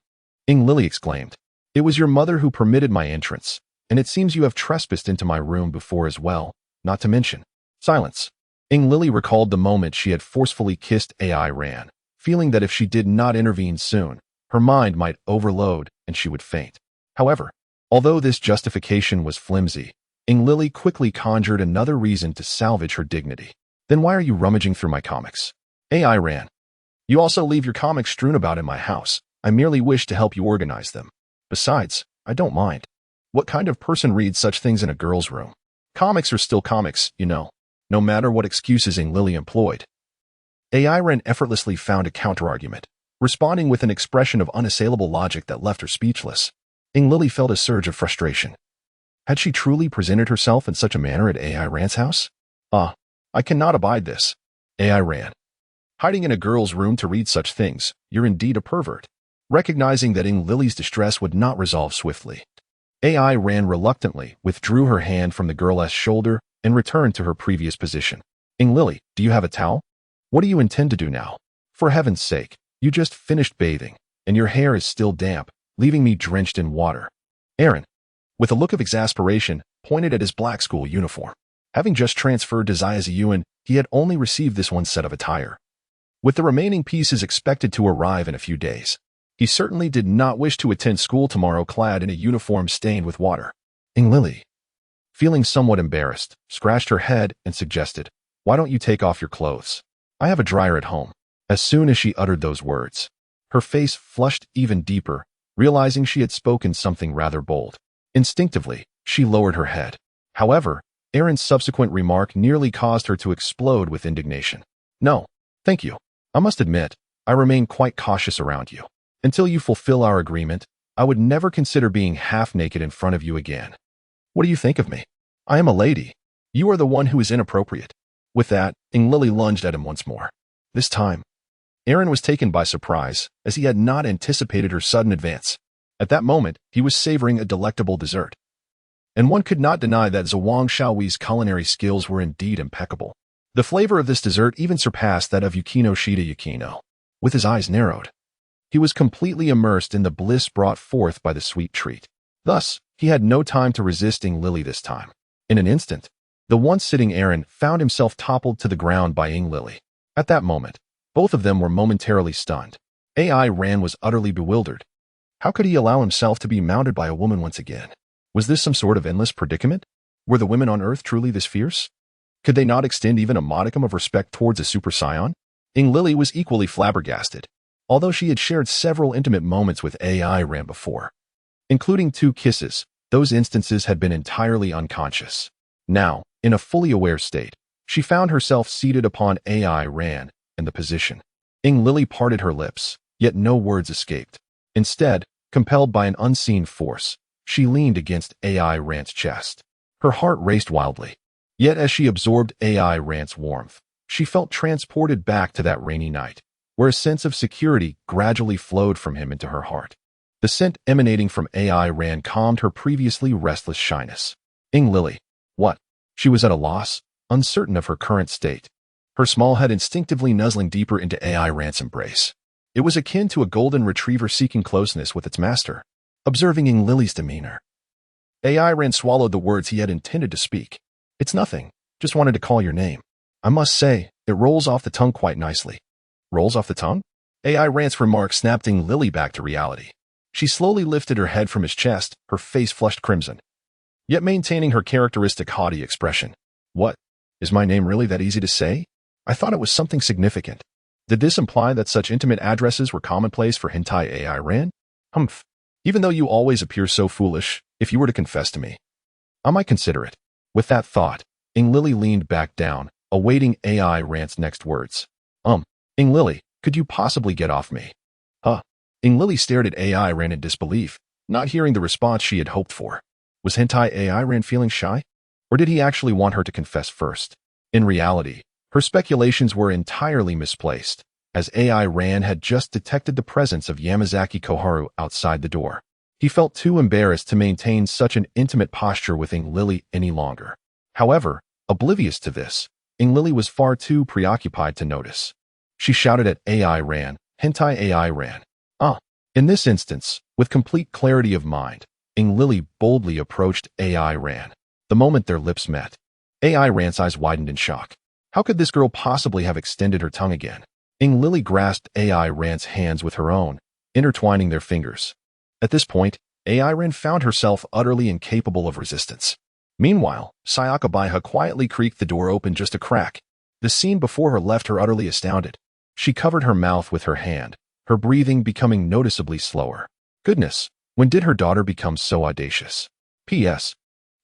Li Li exclaimed. It was your mother who permitted my entrance, and it seems you have trespassed into my room before as well, not to mention. Silence. Li Li recalled the moment she had forcefully kissed AI Ran, feeling that if she did not intervene soon, her mind might overload and she would faint. However, although this justification was flimsy, Li Li quickly conjured another reason to salvage her dignity. Then why are you rummaging through my comics? AI Ran. You also leave your comics strewn about in my house. I merely wish to help you organize them. Besides, I don't mind. What kind of person reads such things in a girl's room? Comics are still comics, you know, no matter what excuses Li Li employed. AI Ran effortlessly found a counterargument, responding with an expression of unassailable logic that left her speechless. Li Li felt a surge of frustration. Had she truly presented herself in such a manner at AI Ran's house? I cannot abide this. AI Ran. Hiding in a girl's room to read such things, you're indeed a pervert. Recognizing that Li Li's distress would not resolve swiftly, AI Ran reluctantly withdrew her hand from the girl's shoulder and returned to her previous position. Li Li, do you have a towel? What do you intend to do now? For heaven's sake, you just finished bathing, and your hair is still damp, leaving me drenched in water. Aaron, with a look of exasperation, pointed at his black school uniform. Having just transferred to Zayaziyuan, he had only received this one set of attire, with the remaining pieces expected to arrive in a few days. He certainly did not wish to attend school tomorrow clad in a uniform stained with water. Li Li, feeling somewhat embarrassed, scratched her head and suggested, why don't you take off your clothes? I have a dryer at home. As soon as she uttered those words, her face flushed even deeper, realizing she had spoken something rather bold. Instinctively, she lowered her head. However, Aaron's subsequent remark nearly caused her to explode with indignation. No, thank you. I must admit, I remain quite cautious around you. Until you fulfill our agreement, I would never consider being half naked in front of you again. What do you think of me? I am a lady. You are the one who is inappropriate. With that, Li Li lunged at him once more. This time, Aaron was taken by surprise, as he had not anticipated her sudden advance. At that moment, he was savoring a delectable dessert. And one could not deny that Zhuang Shaohui's culinary skills were indeed impeccable. The flavor of this dessert even surpassed that of Yukino Shida Yukino. With his eyes narrowed, he was completely immersed in the bliss brought forth by the sweet treat. Thus, he had no time to resist Li Li this time. In an instant, the once sitting Aaron found himself toppled to the ground by Li Li. At that moment, both of them were momentarily stunned. AI Ran was utterly bewildered. How could he allow himself to be mounted by a woman once again? Was this some sort of endless predicament? Were the women on Earth truly this fierce? Could they not extend even a modicum of respect towards a Super Saiyan? Li Li was equally flabbergasted, although she had shared several intimate moments with AI Ran before. Including 2 kisses, those instances had been entirely unconscious. Now, in a fully aware state, she found herself seated upon AI Ran and the position. Li Li parted her lips, yet no words escaped. Instead, compelled by an unseen force, she leaned against AI Ran's chest. Her heart raced wildly. Yet as she absorbed AI Ran's warmth, she felt transported back to that rainy night, where a sense of security gradually flowed from him into her heart. The scent emanating from AI Ran calmed her previously restless shyness. Li Li. What? She was at a loss, uncertain of her current state, her small head instinctively nuzzling deeper into AI Ran's embrace. It was akin to a golden retriever seeking closeness with its master. Observing Li Li's demeanor, AI Ran swallowed the words he had intended to speak. It's nothing, just wanted to call your name. I must say, it rolls off the tongue quite nicely. Rolls off the tongue? AI Ran's remark snapped Li Li back to reality. She slowly lifted her head from his chest, her face flushed crimson, yet maintaining her characteristic haughty expression. What? Is my name really that easy to say? I thought it was something significant. Did this imply that such intimate addresses were commonplace for hentai AI Ran? Humph. Even though you always appear so foolish, if you were to confess to me, I might consider it. With that thought, Ing Lily leaned back down, awaiting AI Rant's next words. Ing Lily, could you possibly get off me? Huh? Ing Lily stared at AI Ran in disbelief, not hearing the response she had hoped for. Was hentai AI Ran feeling shy? Or did he actually want her to confess first? In reality, her speculations were entirely misplaced, as AI Ran had just detected the presence of Yamazaki Koharu outside the door. He felt too embarrassed to maintain such an intimate posture with Ing Lily any longer. However, oblivious to this, Ing Lily was far too preoccupied to notice. She shouted at AI Ran, hentai AI Ran. In this instance, with complete clarity of mind, Ing Lily boldly approached AI Ran. The moment their lips met, AI Ran's eyes widened in shock. How could this girl possibly have extended her tongue again? Ing Lily grasped AI Ran's hands with her own, intertwining their fingers. At this point, AI Ran found herself utterly incapable of resistance. Meanwhile, Sayaka Baiha quietly creaked the door open just a crack. The scene before her left her utterly astounded. She covered her mouth with her hand, her breathing becoming noticeably slower. Goodness, when did her daughter become so audacious? P.S.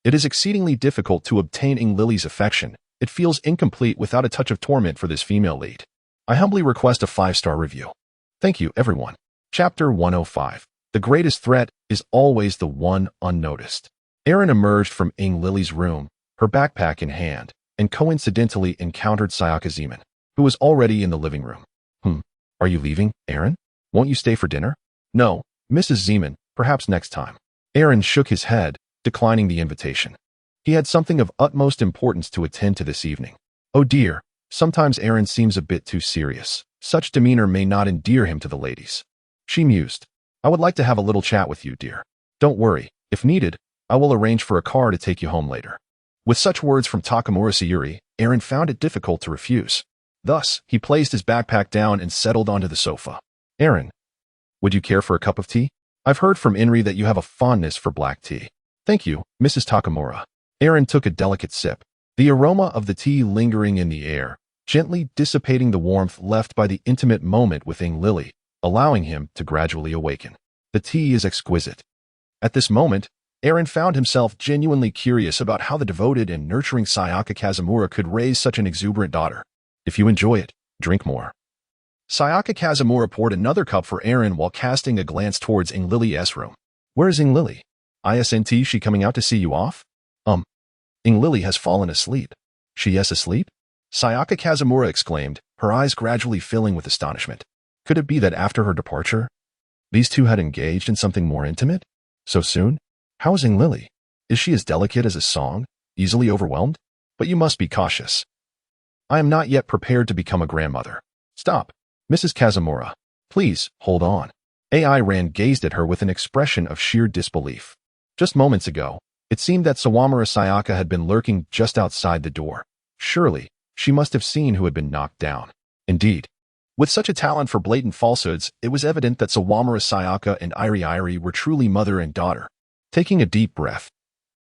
It is exceedingly difficult to obtain Ing Lily's affection. It feels incomplete without a touch of torment for this female lead. I humbly request a 5-star review. Thank you, everyone. Chapter 105. The greatest threat is always the one unnoticed. Erin emerged from Ing Lily's room, her backpack in hand, and coincidentally encountered Sayaka Zeman, who was already in the living room. Are you leaving, Erin? Won't you stay for dinner? No, Mrs. Zeman, perhaps next time. Erin shook his head, declining the invitation. He had something of utmost importance to attend to this evening. Oh dear, sometimes Erin seems a bit too serious. Such demeanor may not endear him to the ladies. She mused. I would like to have a little chat with you, dear. Don't worry, if needed, I will arrange for a car to take you home later. With such words from Takamura Sayuri, Erin found it difficult to refuse. Thus, he placed his backpack down and settled onto the sofa. Erin, would you care for a cup of tea? I've heard from Inri that you have a fondness for black tea. Thank you, Mrs. Takamura. Erin took a delicate sip, the aroma of the tea lingering in the air, gently dissipating the warmth left by the intimate moment with Ing Lily, allowing him to gradually awaken. The tea is exquisite. At this moment, Erin found himself genuinely curious about how the devoted and nurturing Sayaka Kazumura could raise such an exuberant daughter. If you enjoy it, drink more. Sayaka Kazumura poured another cup for Erin while casting a glance towards Ing Lily's room. Where is Ing Lily? Isn't she coming out to see you off? Ing Lily has fallen asleep. She is asleep? Sayaka Kazumura exclaimed, her eyes gradually filling with astonishment. Could it be that after her departure, these two had engaged in something more intimate? So soon? How is Ing Lily? Is she as delicate as a song, easily overwhelmed? But you must be cautious. I am not yet prepared to become a grandmother. Stop, Mrs. Kazumura. Please, hold on. AI Ran gazed at her with an expression of sheer disbelief. Just moments ago, it seemed that Sawamura Sayaka had been lurking just outside the door. Surely, she must have seen who had been knocked down. Indeed, with such a talent for blatant falsehoods, it was evident that Sawamura Sayaka and Iri were truly mother and daughter. Taking a deep breath,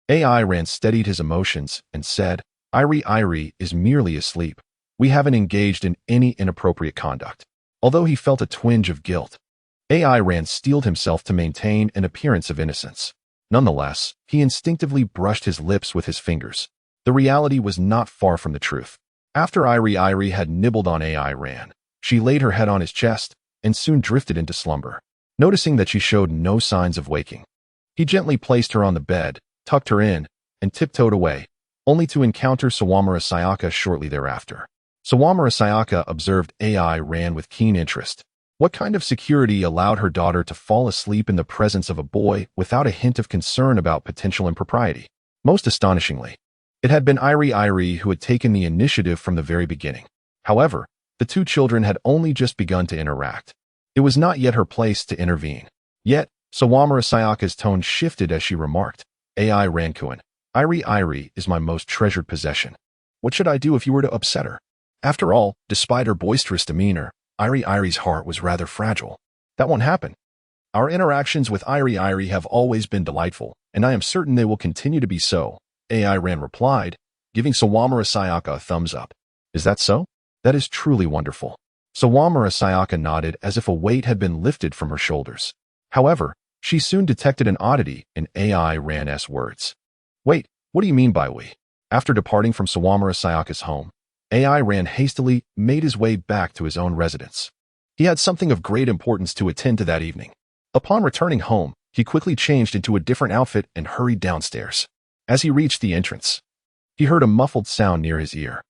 AI Ran steadied his emotions and said, Iri is merely asleep. We haven't engaged in any inappropriate conduct. Although he felt a twinge of guilt, AI Ran steeled himself to maintain an appearance of innocence. Nonetheless, he instinctively brushed his lips with his fingers. The reality was not far from the truth. After Iri had nibbled on AI Ran, she laid her head on his chest and soon drifted into slumber. Noticing that she showed no signs of waking, he gently placed her on the bed, tucked her in, and tiptoed away, only to encounter Sawamura Sayaka shortly thereafter. Sawamura Sayaka observed AI Ran with keen interest. What kind of security allowed her daughter to fall asleep in the presence of a boy without a hint of concern about potential impropriety? Most astonishingly, it had been Iri who had taken the initiative from the very beginning. However, the two children had only just begun to interact. It was not yet her place to intervene. Yet, Sawamura Sayaka's tone shifted as she remarked, AI Rankuin, Iri is my most treasured possession. What should I do if you were to upset her? After all, despite her boisterous demeanor, Iri's heart was rather fragile. That won't happen. Our interactions with Iri have always been delightful, and I am certain they will continue to be so, AI Ran replied, giving Sawamura Sayaka a thumbs up. Is that so? That is truly wonderful. Sawamura Sayaka nodded as if a weight had been lifted from her shoulders. However, she soon detected an oddity in AI Ran's words. Wait, what do you mean by we? After departing from Sawamura Sayaka's home, AI Ran hastily made his way back to his own residence. He had something of great importance to attend to that evening. Upon returning home, he quickly changed into a different outfit and hurried downstairs. As he reached the entrance, he heard a muffled sound near his ear.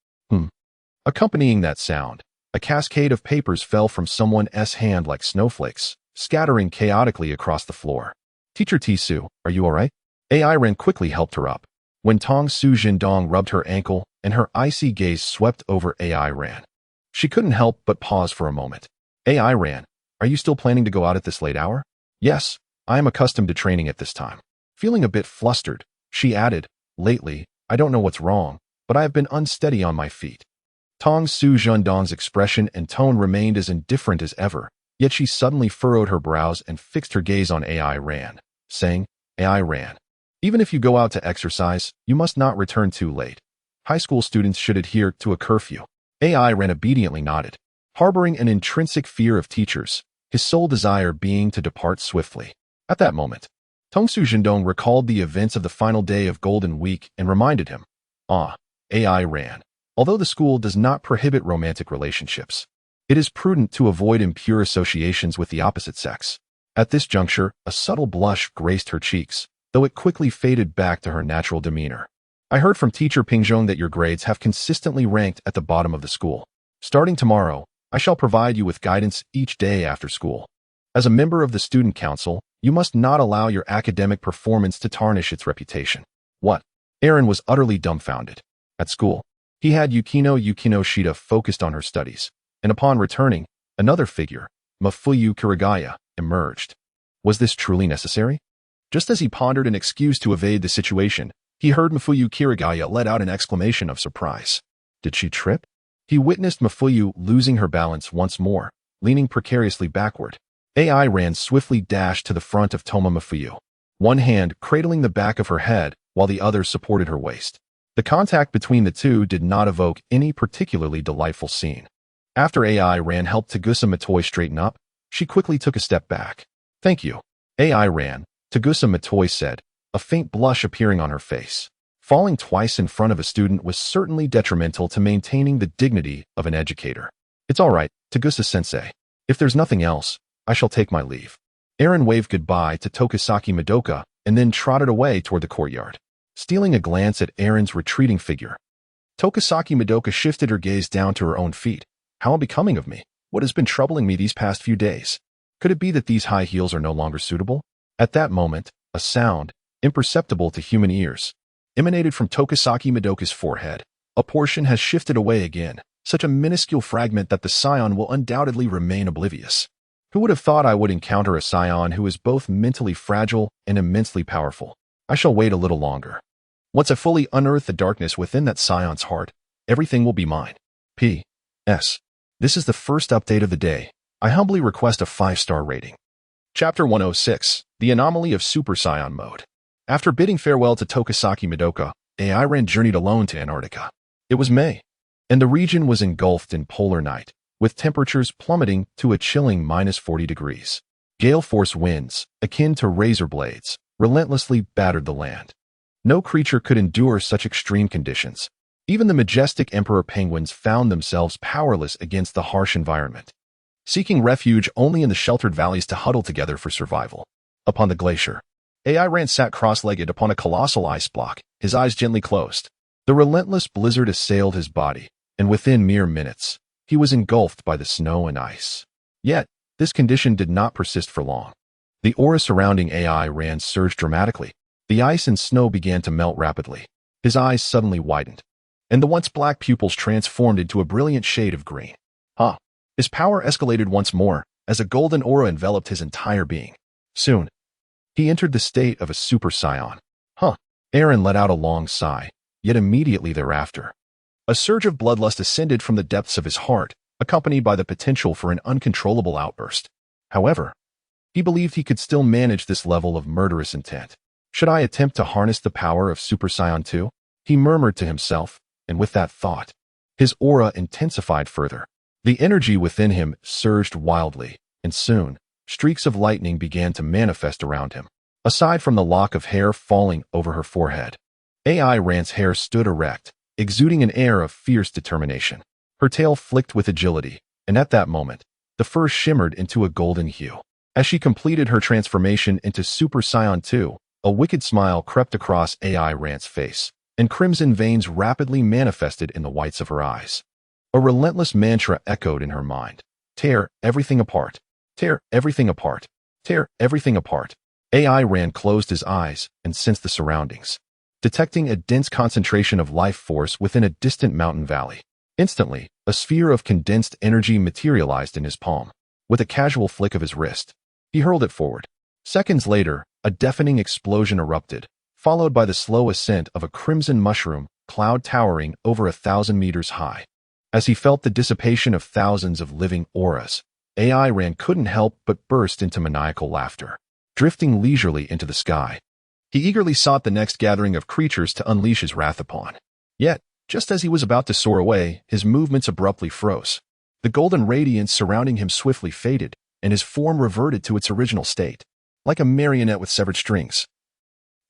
Accompanying that sound, a cascade of papers fell from someone's hand like snowflakes, scattering chaotically across the floor. Teacher Tisu, are you alright? AI Ran quickly helped her up. When Tong Su Jindong rubbed her ankle and her icy gaze swept over AI Ran, she couldn't help but pause for a moment. AI Ran, are you still planning to go out at this late hour? Yes, I am accustomed to training at this time. Feeling a bit flustered, she added, lately, I don't know what's wrong, but I have been unsteady on my feet. Tong Su Jindong's expression and tone remained as indifferent as ever, yet she suddenly furrowed her brows and fixed her gaze on AI Ran, saying, AI Ran, even if you go out to exercise, you must not return too late. High school students should adhere to a curfew. AI Ran obediently nodded, harboring an intrinsic fear of teachers, his sole desire being to depart swiftly. At that moment, Tong Su Jindong recalled the events of the final day of Golden Week and reminded him, AI Ran, although the school does not prohibit romantic relationships, it is prudent to avoid impure associations with the opposite sex. At this juncture, a subtle blush graced her cheeks, though it quickly faded back to her natural demeanor. I heard from Teacher Pingjong that your grades have consistently ranked at the bottom of the school. Starting tomorrow, I shall provide you with guidance each day after school. As a member of the student council, you must not allow your academic performance to tarnish its reputation. What? Aaron was utterly dumbfounded. At school, he had Yukino Shida focused on her studies, and upon returning, another figure, Mafuyu Kirigaya, emerged. Was this truly necessary? Just as he pondered an excuse to evade the situation, he heard Mafuyu Kirigaya let out an exclamation of surprise. Did she trip? He witnessed Mafuyu losing her balance once more, leaning precariously backward. AI Ran swiftly dashed to the front of Toma Mafuyu, one hand cradling the back of her head while the other supported her waist. The contact between the two did not evoke any particularly delightful scene. After AI Ran helped Tagusa Matoy straighten up, she quickly took a step back. Thank you. AI Ran, Tagusa Matoy said, a faint blush appearing on her face. Falling twice in front of a student was certainly detrimental to maintaining the dignity of an educator. It's all right, Tagusa-sensei. If there's nothing else, I shall take my leave. Aaron waved goodbye to Tokisaki Madoka and then trotted away toward the courtyard. Stealing a glance at Aaron's retreating figure, Tokisaki Madoka shifted her gaze down to her own feet. How unbecoming of me. What has been troubling me these past few days? Could it be that these high heels are no longer suitable? At that moment, a sound, imperceptible to human ears, emanated from Tokisaki Madoka's forehead. A portion has shifted away again, such a minuscule fragment that the Saiyan will undoubtedly remain oblivious. Who would have thought I would encounter a Saiyan who is both mentally fragile and immensely powerful? I shall wait a little longer. Once I fully unearth the darkness within that Scion's heart, everything will be mine. P.S. This is the first update of the day. I humbly request a 5-star rating. Chapter 106, The Anomaly of Super Saiyan Mode. After bidding farewell to Tokisaki Madoka, AI Ran journeyed alone to Antarctica. It was May, and the region was engulfed in polar night, with temperatures plummeting to a chilling -40 degrees. Gale-force winds, akin to razor blades, relentlessly battered the land. No creature could endure such extreme conditions. Even the majestic emperor penguins found themselves powerless against the harsh environment, seeking refuge only in the sheltered valleys to huddle together for survival. Upon the glacier, AI Ran sat cross-legged upon a colossal ice block, his eyes gently closed. The relentless blizzard assailed his body, and within mere minutes, he was engulfed by the snow and ice. Yet, this condition did not persist for long. The aura surrounding AI Ran surged dramatically. The ice and snow began to melt rapidly. His eyes suddenly widened, and the once black pupils transformed into a brilliant shade of green. His power escalated once more, as a golden aura enveloped his entire being. Soon, he entered the state of a Super Saiyan. Aaron let out a long sigh, yet immediately thereafter, a surge of bloodlust ascended from the depths of his heart, accompanied by the potential for an uncontrollable outburst. However, he believed he could still manage this level of murderous intent. Should I attempt to harness the power of Super Saiyan 2? He murmured to himself, and with that thought, His aura intensified further. The energy within him surged wildly, and soon, streaks of lightning began to manifest around him. Aside from the lock of hair falling over her forehead, AI Ran's hair stood erect, exuding an air of fierce determination. Her tail flicked with agility, and at that moment, the fur shimmered into a golden hue. As she completed her transformation into Super Saiyan 2, a wicked smile crept across AI Ran's face, and crimson veins rapidly manifested in the whites of her eyes. A relentless mantra echoed in her mind. Tear everything apart. Tear everything apart. Tear everything apart. AI Ran closed his eyes and sensed the surroundings, detecting a dense concentration of life force within a distant mountain valley. Instantly, a sphere of condensed energy materialized in his palm. With a casual flick of his wrist, he hurled it forward. Seconds later, a deafening explosion erupted, followed by the slow ascent of a crimson mushroom cloud towering over 1,000 meters high. As he felt the dissipation of thousands of living auras, AI Ran couldn't help but burst into maniacal laughter, drifting leisurely into the sky. He eagerly sought the next gathering of creatures to unleash his wrath upon. Yet, just as he was about to soar away, his movements abruptly froze. The golden radiance surrounding him swiftly faded, and his form reverted to its original state, like a marionette with severed strings.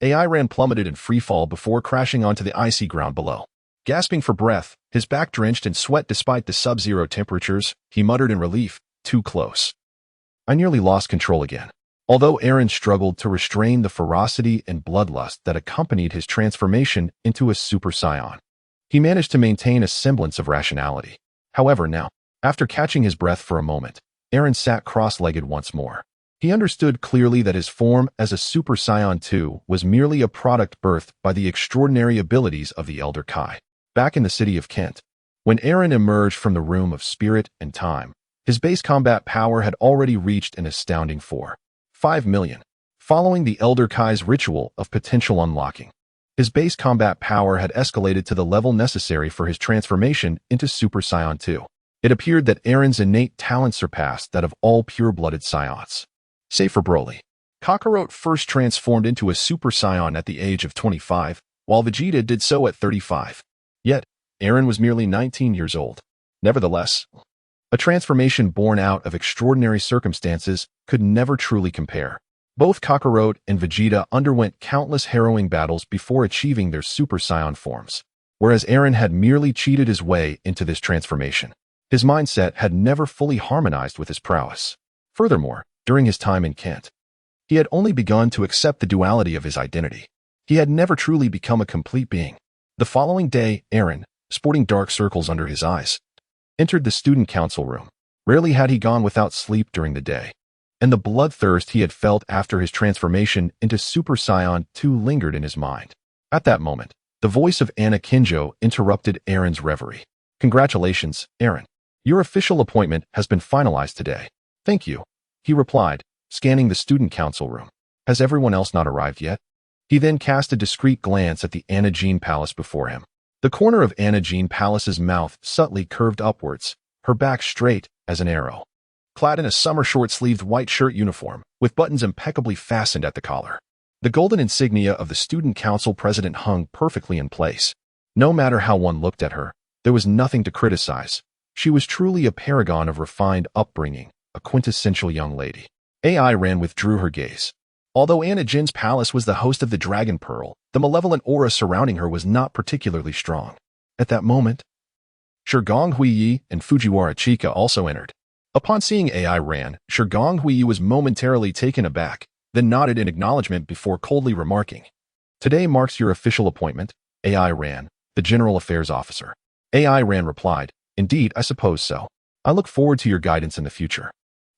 AI Ran plummeted in freefall before crashing onto the icy ground below. Gasping for breath, his back drenched in sweat despite the sub-zero temperatures, he muttered in relief, "Too close." I nearly lost control again. Although Aaron struggled to restrain the ferocity and bloodlust that accompanied his transformation into a Super Saiyan, he managed to maintain a semblance of rationality. However, now, after catching his breath for a moment, Aaron sat cross-legged once more. He understood clearly that his form as a Super Saiyan 2 was merely a product birthed by the extraordinary abilities of the Elder Kai. Back in the city of Kent, when Aaron emerged from the room of spirit and time, his base combat power had already reached an astounding 4.5 million. Following the Elder Kai's ritual of potential unlocking, his base combat power had escalated to the level necessary for his transformation into Super Saiyan 2. It appeared that Aaron's innate talent surpassed that of all pure-blooded Saiyans. Save for Broly. Kakarot first transformed into a Super Saiyan at the age of 25, while Vegeta did so at 35. Yet, Aaron was merely 19 years old. Nevertheless, a transformation born out of extraordinary circumstances could never truly compare. Both Kakarot and Vegeta underwent countless harrowing battles before achieving their Super Saiyan forms, whereas Aaron had merely cheated his way into this transformation. His mindset had never fully harmonized with his prowess. Furthermore, during his time in Kent, he had only begun to accept the duality of his identity. He had never truly become a complete being. The following day, Aaron, sporting dark circles under his eyes, entered the student council room. Rarely had he gone without sleep during the day, and the bloodthirst he had felt after his transformation into Super Saiyan 2 lingered in his mind. At that moment, the voice of Anna Kinjo interrupted Aaron's reverie. "Congratulations, Aaron. Your official appointment has been finalized today." "Thank you," he replied, scanning the student council room. "Has everyone else not arrived yet?" He then cast a discreet glance at the Anna Jean Palace before him. The corner of Anna Jean Palace's mouth subtly curved upwards, her back straight as an arrow. Clad in a summer short-sleeved white shirt uniform, with buttons impeccably fastened at the collar, the golden insignia of the student council president hung perfectly in place. No matter how one looked at her, there was nothing to criticize. She was truly a paragon of refined upbringing, a quintessential young lady. AI Ran withdrew her gaze. Although Anna Jin's palace was the host of the Dragon Pearl, the malevolent aura surrounding her was not particularly strong. At that moment, Shigong Huiyi and Fujiwara Chika also entered. Upon seeing AI Ran, Shigong Huiyi was momentarily taken aback, then nodded in acknowledgement before coldly remarking, "Today marks your official appointment, AI Ran, the General Affairs Officer." AI Ran replied, "Indeed, I suppose so. I look forward to your guidance in the future."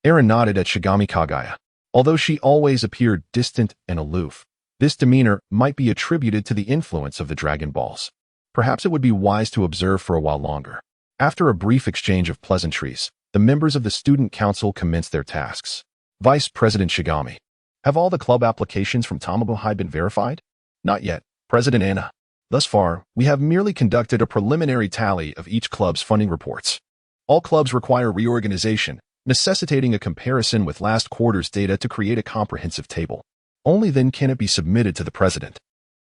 Aaron nodded at Shigami Kagaya. Although she always appeared distant and aloof, this demeanor might be attributed to the influence of the Dragon Balls. Perhaps it would be wise to observe for a while longer. After a brief exchange of pleasantries, the members of the student council commenced their tasks. Vice President Shigami, have all the club applications from Tamabuhai been verified? Not yet, President Anna. Thus far, we have merely conducted a preliminary tally of each club's funding reports. All clubs require reorganization, necessitating a comparison with last quarter's data to create a comprehensive table. Only then can it be submitted to the president.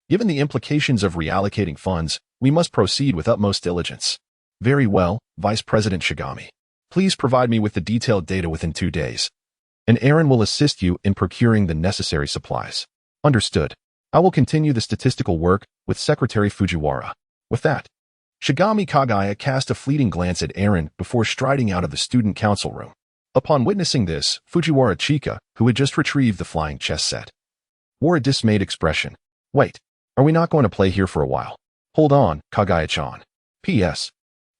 Given the implications of reallocating funds, we must proceed with utmost diligence. Very well, Vice President Shigami. Please provide me with the detailed data within 2 days, and Aaron will assist you in procuring the necessary supplies. Understood. I will continue the statistical work with Secretary Fujiwara. With that, Shigami Kagaya cast a fleeting glance at Aaron before striding out of the student council room. Upon witnessing this, Fujiwara Chika, who had just retrieved the flying chess set, wore a dismayed expression. Wait, are we not going to play here for a while? Hold on, Kagaya-chan. P.S.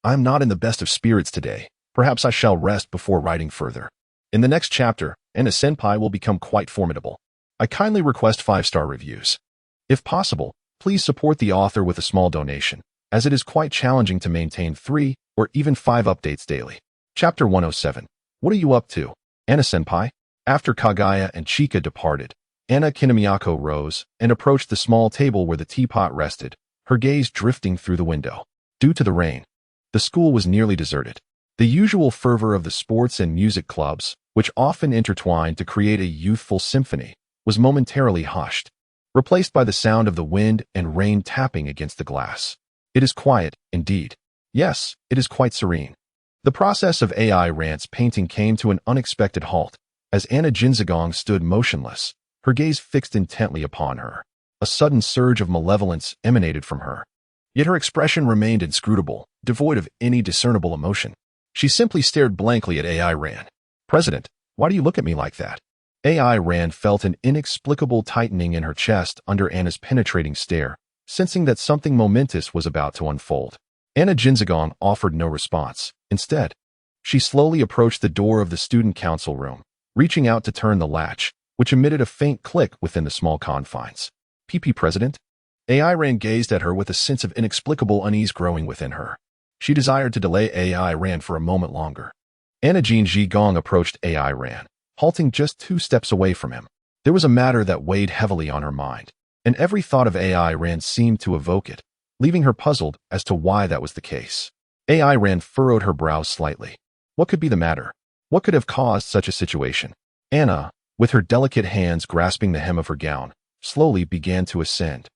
I'm not in the best of spirits today. Perhaps I shall rest before writing further. In the next chapter, Anna-senpai will become quite formidable. I kindly request 5-star reviews. If possible, please support the author with a small donation, as it is quite challenging to maintain 3 or even 5 updates daily. Chapter 107. What are you up to, Anna-senpai? After Kagaya and Chika departed, Anna Kinemiyako rose and approached the small table where the teapot rested, her gaze drifting through the window. Due to the rain, the school was nearly deserted. The usual fervor of the sports and music clubs, which often intertwined to create a youthful symphony, was momentarily hushed, replaced by the sound of the wind and rain tapping against the glass. It is quiet, indeed. Yes, it is quite serene. The process of AI Rant's painting came to an unexpected halt, as Anna Jinzagong stood motionless, her gaze fixed intently upon her. A sudden surge of malevolence emanated from her. Yet her expression remained inscrutable, devoid of any discernible emotion. She simply stared blankly at AI Rand. President, why do you look at me like that? AI Rand felt an inexplicable tightening in her chest under Anna's penetrating stare, sensing that something momentous was about to unfold. Anna Jinzagong offered no response. Instead, she slowly approached the door of the student council room, reaching out to turn the latch, which emitted a faint click within the small confines. PP President? AI Rand gazed at her with a sense of inexplicable unease growing within her. She desired to delay AI Rand for a moment longer. Anna Jinzagong approached AI Rand, halting just 2 steps away from him. There was a matter that weighed heavily on her mind, and every thought of AI Rand seemed to evoke it, leaving her puzzled as to why that was the case. AI Rand furrowed her brows slightly. What could be the matter? What could have caused such a situation? Anna, with her delicate hands grasping the hem of her gown, slowly began to ascend.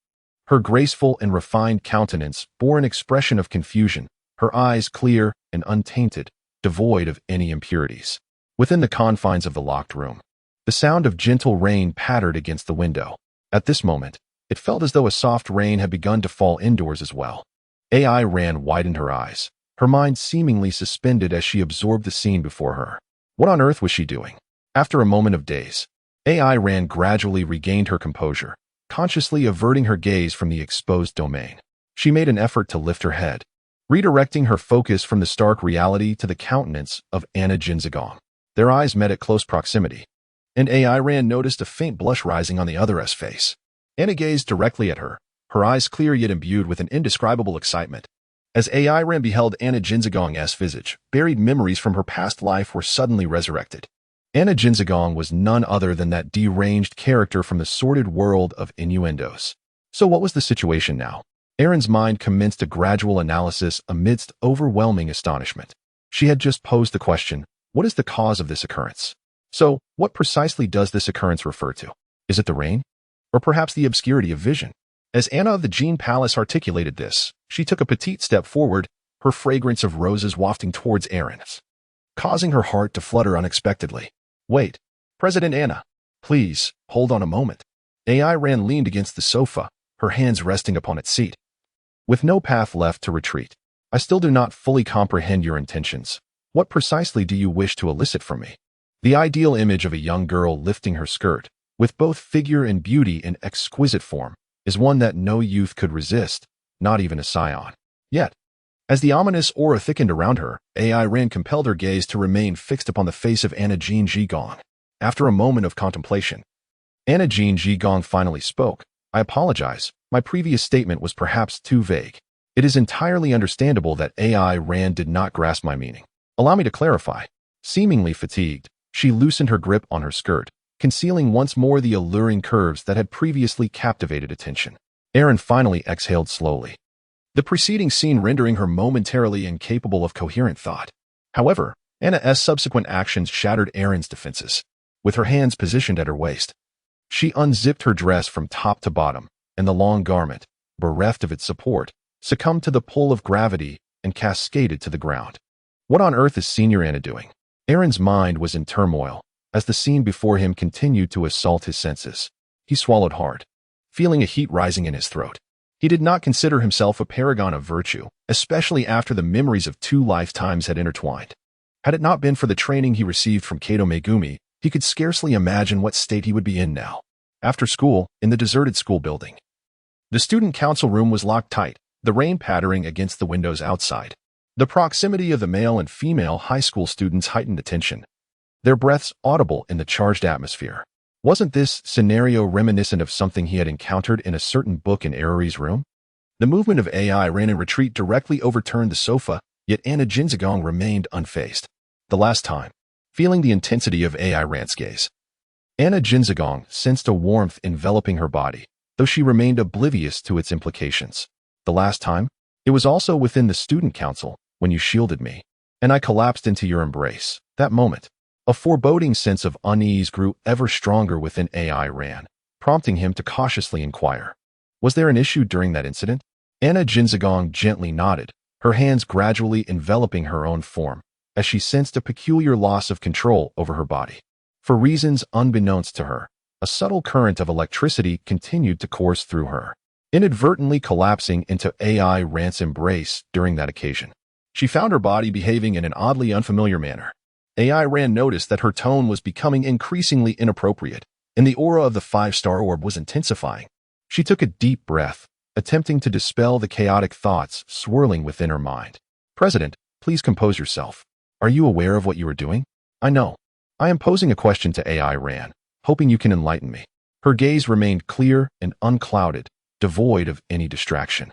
Her graceful and refined countenance bore an expression of confusion, her eyes clear and untainted, devoid of any impurities. Within the confines of the locked room, the sound of gentle rain pattered against the window. At this moment, it felt as though a soft rain had begun to fall indoors as well. AI Rand widened her eyes, her mind seemingly suspended as she absorbed the scene before her. What on earth was she doing? After a moment of daze, AI Rand gradually regained her composure, consciously averting her gaze from the exposed domain. She made an effort to lift her head, redirecting her focus from the stark reality to the countenance of Anna Jinzagong. Their eyes met at close proximity, and AI Rand noticed a faint blush rising on the other's face. Anna gazed directly at her, her eyes clear yet imbued with an indescribable excitement. As AI Rand beheld Anna Jinzagong's visage, buried memories from her past life were suddenly resurrected. Anna Jinzagong was none other than that deranged character from the sordid world of innuendos. So what was the situation now? Aaron's mind commenced a gradual analysis amidst overwhelming astonishment. She had just posed the question, what is the cause of this occurrence? So, what precisely does this occurrence refer to? Is it the rain? Or perhaps the obscurity of vision? As Anna of the Jean Palace articulated this, she took a petite step forward, her fragrance of roses wafting towards Aaron's, causing her heart to flutter unexpectedly. Wait, President Anna, please, hold on a moment. AI Rand leaned against the sofa, her hands resting upon its seat. With no path left to retreat, I still do not fully comprehend your intentions. What precisely do you wish to elicit from me? The ideal image of a young girl lifting her skirt, with both figure and beauty in exquisite form, is one that no youth could resist, not even a Saiyan. Yet, as the ominous aura thickened around her, AI Rand compelled her gaze to remain fixed upon the face of Anna Jinzagong. After a moment of contemplation, Anna Jinzagong finally spoke. I apologize, my previous statement was perhaps too vague. It is entirely understandable that AI Rand did not grasp my meaning. Allow me to clarify. Seemingly fatigued, she loosened her grip on her skirt, concealing once more the alluring curves that had previously captivated attention. Aaron finally exhaled slowly, the preceding scene rendering her momentarily incapable of coherent thought. However, Anna's subsequent actions shattered Aaron's defenses. With her hands positioned at her waist, she unzipped her dress from top to bottom, and the long garment, bereft of its support, succumbed to the pull of gravity and cascaded to the ground. What on earth is Senior Anna doing? Aaron's mind was in turmoil as the scene before him continued to assault his senses. He swallowed hard, feeling a heat rising in his throat. He did not consider himself a paragon of virtue, especially after the memories of 2 lifetimes had intertwined. Had it not been for the training he received from Kato Megumi, he could scarcely imagine what state he would be in now. After school, in the deserted school building. The student council room was locked tight, the rain pattering against the windows outside. The proximity of the male and female high school students heightened the tension, their breaths audible in the charged atmosphere. Wasn't this scenario reminiscent of something he had encountered in a certain book in Erori's room? The movement of AI ran in retreat directly overturned the sofa, yet Anna Jinzagong remained unfazed. The last time, feeling the intensity of AI Ran's gaze, Anna Jinzagong sensed a warmth enveloping her body, though she remained oblivious to its implications. The last time, it was also within the student council, when you shielded me, and I collapsed into your embrace. That moment, a foreboding sense of unease grew ever stronger within AI Ran, prompting him to cautiously inquire. Was there an issue during that incident? Anna Jinzagong gently nodded, her hands gradually enveloping her own form, as she sensed a peculiar loss of control over her body. For reasons unbeknownst to her, a subtle current of electricity continued to course through her, inadvertently collapsing into AI Ran's embrace during that occasion. She found her body behaving in an oddly unfamiliar manner. AI Ran noticed that her tone was becoming increasingly inappropriate, and the aura of the 5-star orb was intensifying. She took a deep breath, attempting to dispel the chaotic thoughts swirling within her mind. President, please compose yourself. Are you aware of what you are doing? I know. I am posing a question to AI Ran, hoping you can enlighten me. Her gaze remained clear and unclouded, devoid of any distraction.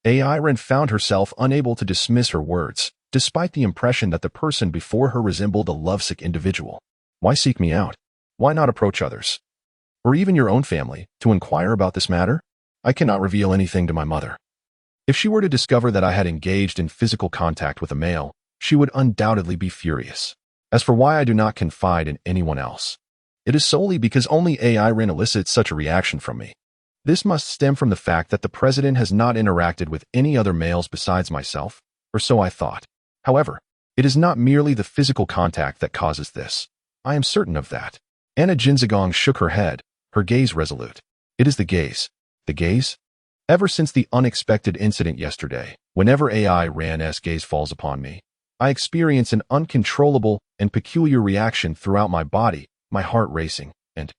AI Ran found herself unable to dismiss her words, despite the impression that the person before her resembled a lovesick individual. Why seek me out? Why not approach others? Or even your own family, to inquire about this matter? I cannot reveal anything to my mother. If she were to discover that I had engaged in physical contact with a male, she would undoubtedly be furious. As for why I do not confide in anyone else, it is solely because only AI Ran elicits such a reaction from me. This must stem from the fact that the president has not interacted with any other males besides myself, or so I thought. However, it is not merely the physical contact that causes this. I am certain of that. Anna Jinzagong shook her head, her gaze resolute. It is the gaze. The gaze? Ever since the unexpected incident yesterday, whenever AI Ran's gaze falls upon me, I experience an uncontrollable and peculiar reaction throughout my body, my heart racing, and,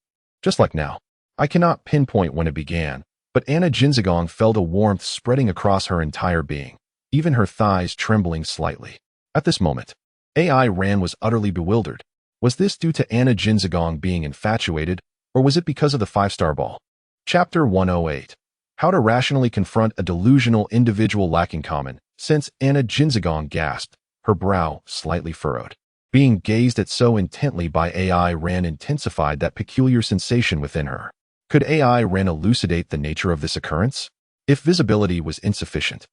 just like now, I cannot pinpoint when it began, but Anna Jinzagong felt a warmth spreading across her entire being, even her thighs trembling slightly. At this moment, AI Ran was utterly bewildered. Was this due to Anna Jinzagong being infatuated, or was it because of the 5-star ball? Chapter 108. How to rationally confront a delusional individual lacking common sense. Anna Jinzagong gasped, her brow slightly furrowed. Being gazed at so intently by AI Ran intensified that peculiar sensation within her. Could AI Ran elucidate the nature of this occurrence? If visibility was insufficient,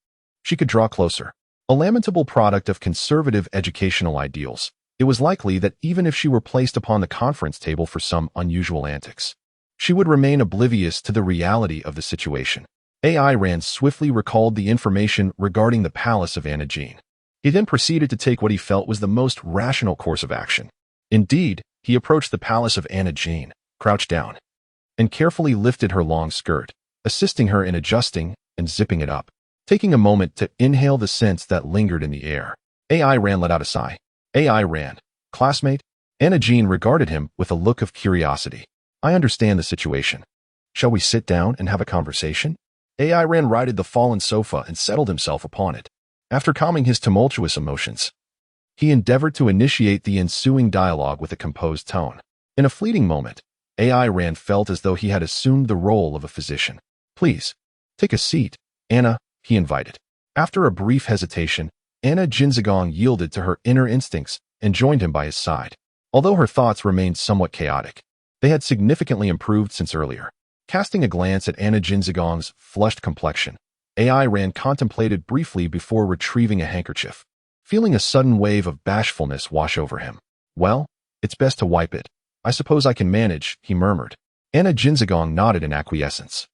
she could draw closer. A lamentable product of conservative educational ideals, it was likely that even if she were placed upon the conference table for some unusual antics, she would remain oblivious to the reality of the situation. AI Ran swiftly recalled the information regarding the palace of Anna Jean. He then proceeded to take what he felt was the most rational course of action. Indeed, he approached the palace of Anna Jean, crouched down, and carefully lifted her long skirt, assisting her in adjusting and zipping it up, taking a moment to inhale the scents that lingered in the air. AI Ran let out a sigh. AI Ran, classmate? Anna Jean regarded him with a look of curiosity. I understand the situation. Shall we sit down and have a conversation? AI Ran righted the fallen sofa and settled himself upon it. After calming his tumultuous emotions, he endeavored to initiate the ensuing dialogue with a composed tone. In a fleeting moment, AI Ran felt as though he had assumed the role of a physician. Please, take a seat, Anna, he invited. After a brief hesitation, Anna Jinzagong yielded to her inner instincts and joined him by his side. Although her thoughts remained somewhat chaotic, they had significantly improved since earlier. Casting a glance at Anna Jinzagong's flushed complexion, AI Ran contemplated briefly before retrieving a handkerchief, feeling a sudden wave of bashfulness wash over him. Well, it's best to wipe it. I suppose I can manage, he murmured. Anna Jinzagong nodded in acquiescence.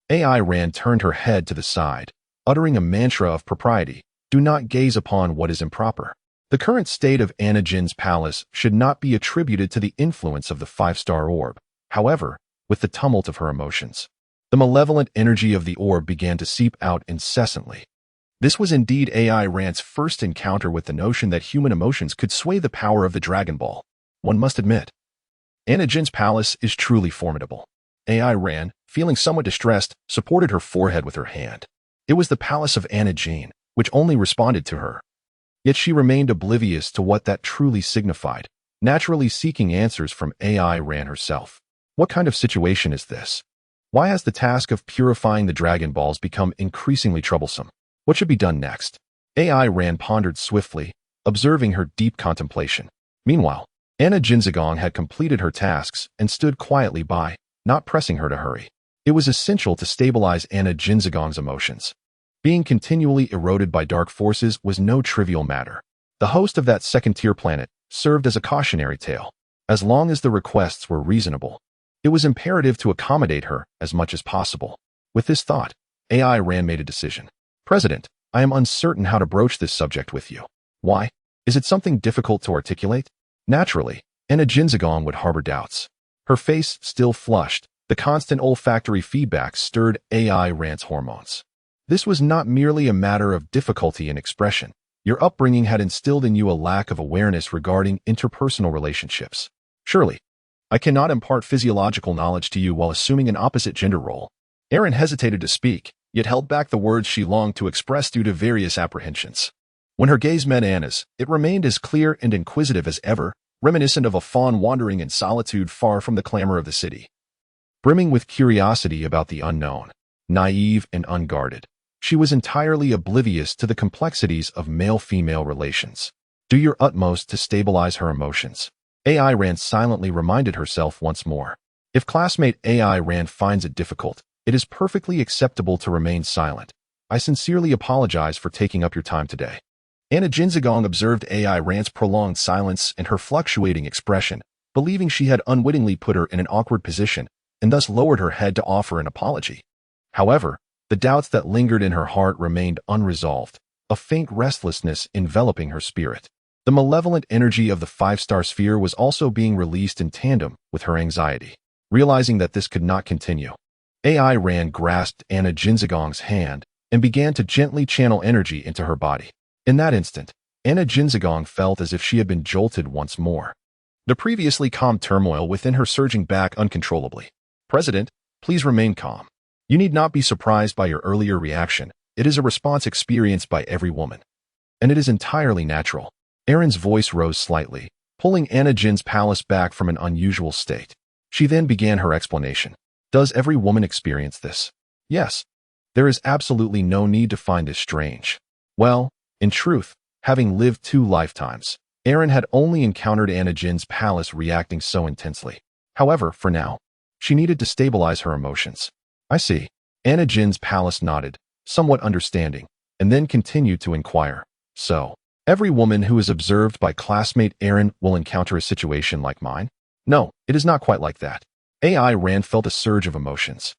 AI Ran turned her head to the side, uttering a mantra of propriety. Do not gaze upon what is improper. The current state of Anna Jin's palace should not be attributed to the influence of the five-star orb. However, with the tumult of her emotions, the malevolent energy of the orb began to seep out incessantly. This was indeed AI Ran's first encounter with the notion that human emotions could sway the power of the Dragon Ball. One must admit, Anna Jin's palace is truly formidable. AI Ran, feeling somewhat distressed, supported her forehead with her hand. It was the palace of Anna Jin, which only responded to her. Yet she remained oblivious to what that truly signified, naturally seeking answers from AI Ran herself. What kind of situation is this? Why has the task of purifying the Dragon Balls become increasingly troublesome? What should be done next? AI Ran pondered swiftly, observing her deep contemplation. Meanwhile, Anna Jinzagong had completed her tasks and stood quietly by, not pressing her to hurry. It was essential to stabilize Anna Jinzagong's emotions. Being continually eroded by dark forces was no trivial matter. The host of that second-tier planet served as a cautionary tale. As long as the requests were reasonable, it was imperative to accommodate her as much as possible. With this thought, AI Ran made a decision. President, I am uncertain how to broach this subject with you. Why? Is it something difficult to articulate? Naturally, Anna Jinzagong would harbor doubts. Her face still flushed. The constant olfactory feedback stirred AI Ran's hormones. This was not merely a matter of difficulty in expression. Your upbringing had instilled in you a lack of awareness regarding interpersonal relationships. Surely, I cannot impart physiological knowledge to you while assuming an opposite gender role. Aaron hesitated to speak, yet held back the words she longed to express due to various apprehensions. When her gaze met Anna's, it remained as clear and inquisitive as ever, reminiscent of a fawn wandering in solitude far from the clamor of the city. Brimming with curiosity about the unknown, naive and unguarded, she was entirely oblivious to the complexities of male-female relations. Do your utmost to stabilize her emotions. AI Ran silently reminded herself once more. If classmate AI Ran finds it difficult, it is perfectly acceptable to remain silent. I sincerely apologize for taking up your time today. Anna Jinzagong observed AI Ran's prolonged silence and her fluctuating expression, believing she had unwittingly put her in an awkward position, and thus lowered her head to offer an apology. However, the doubts that lingered in her heart remained unresolved, a faint restlessness enveloping her spirit. The malevolent energy of the five-star sphere was also being released in tandem with her anxiety. Realizing that this could not continue, AI Ran grasped Anna Jinzagong's hand and began to gently channel energy into her body. In that instant, Anna Jinzagong felt as if she had been jolted once more. The previously calm turmoil within her surging back uncontrollably. President, please remain calm. You need not be surprised by your earlier reaction. It is a response experienced by every woman. And it is entirely natural. Aaron's voice rose slightly, pulling Anna Jin's palace back from an unusual state. She then began her explanation. Does every woman experience this? Yes. There is absolutely no need to find this strange. Well, in truth, having lived 2 lifetimes, Aaron had only encountered Anna Jin's palace reacting so intensely. However, for now, she needed to stabilize her emotions. I see. Anna Jin's palace nodded, somewhat understanding, and then continued to inquire. So, every woman who is observed by classmate Aaron will encounter a situation like mine? No, it is not quite like that. AI Ran felt a surge of emotions,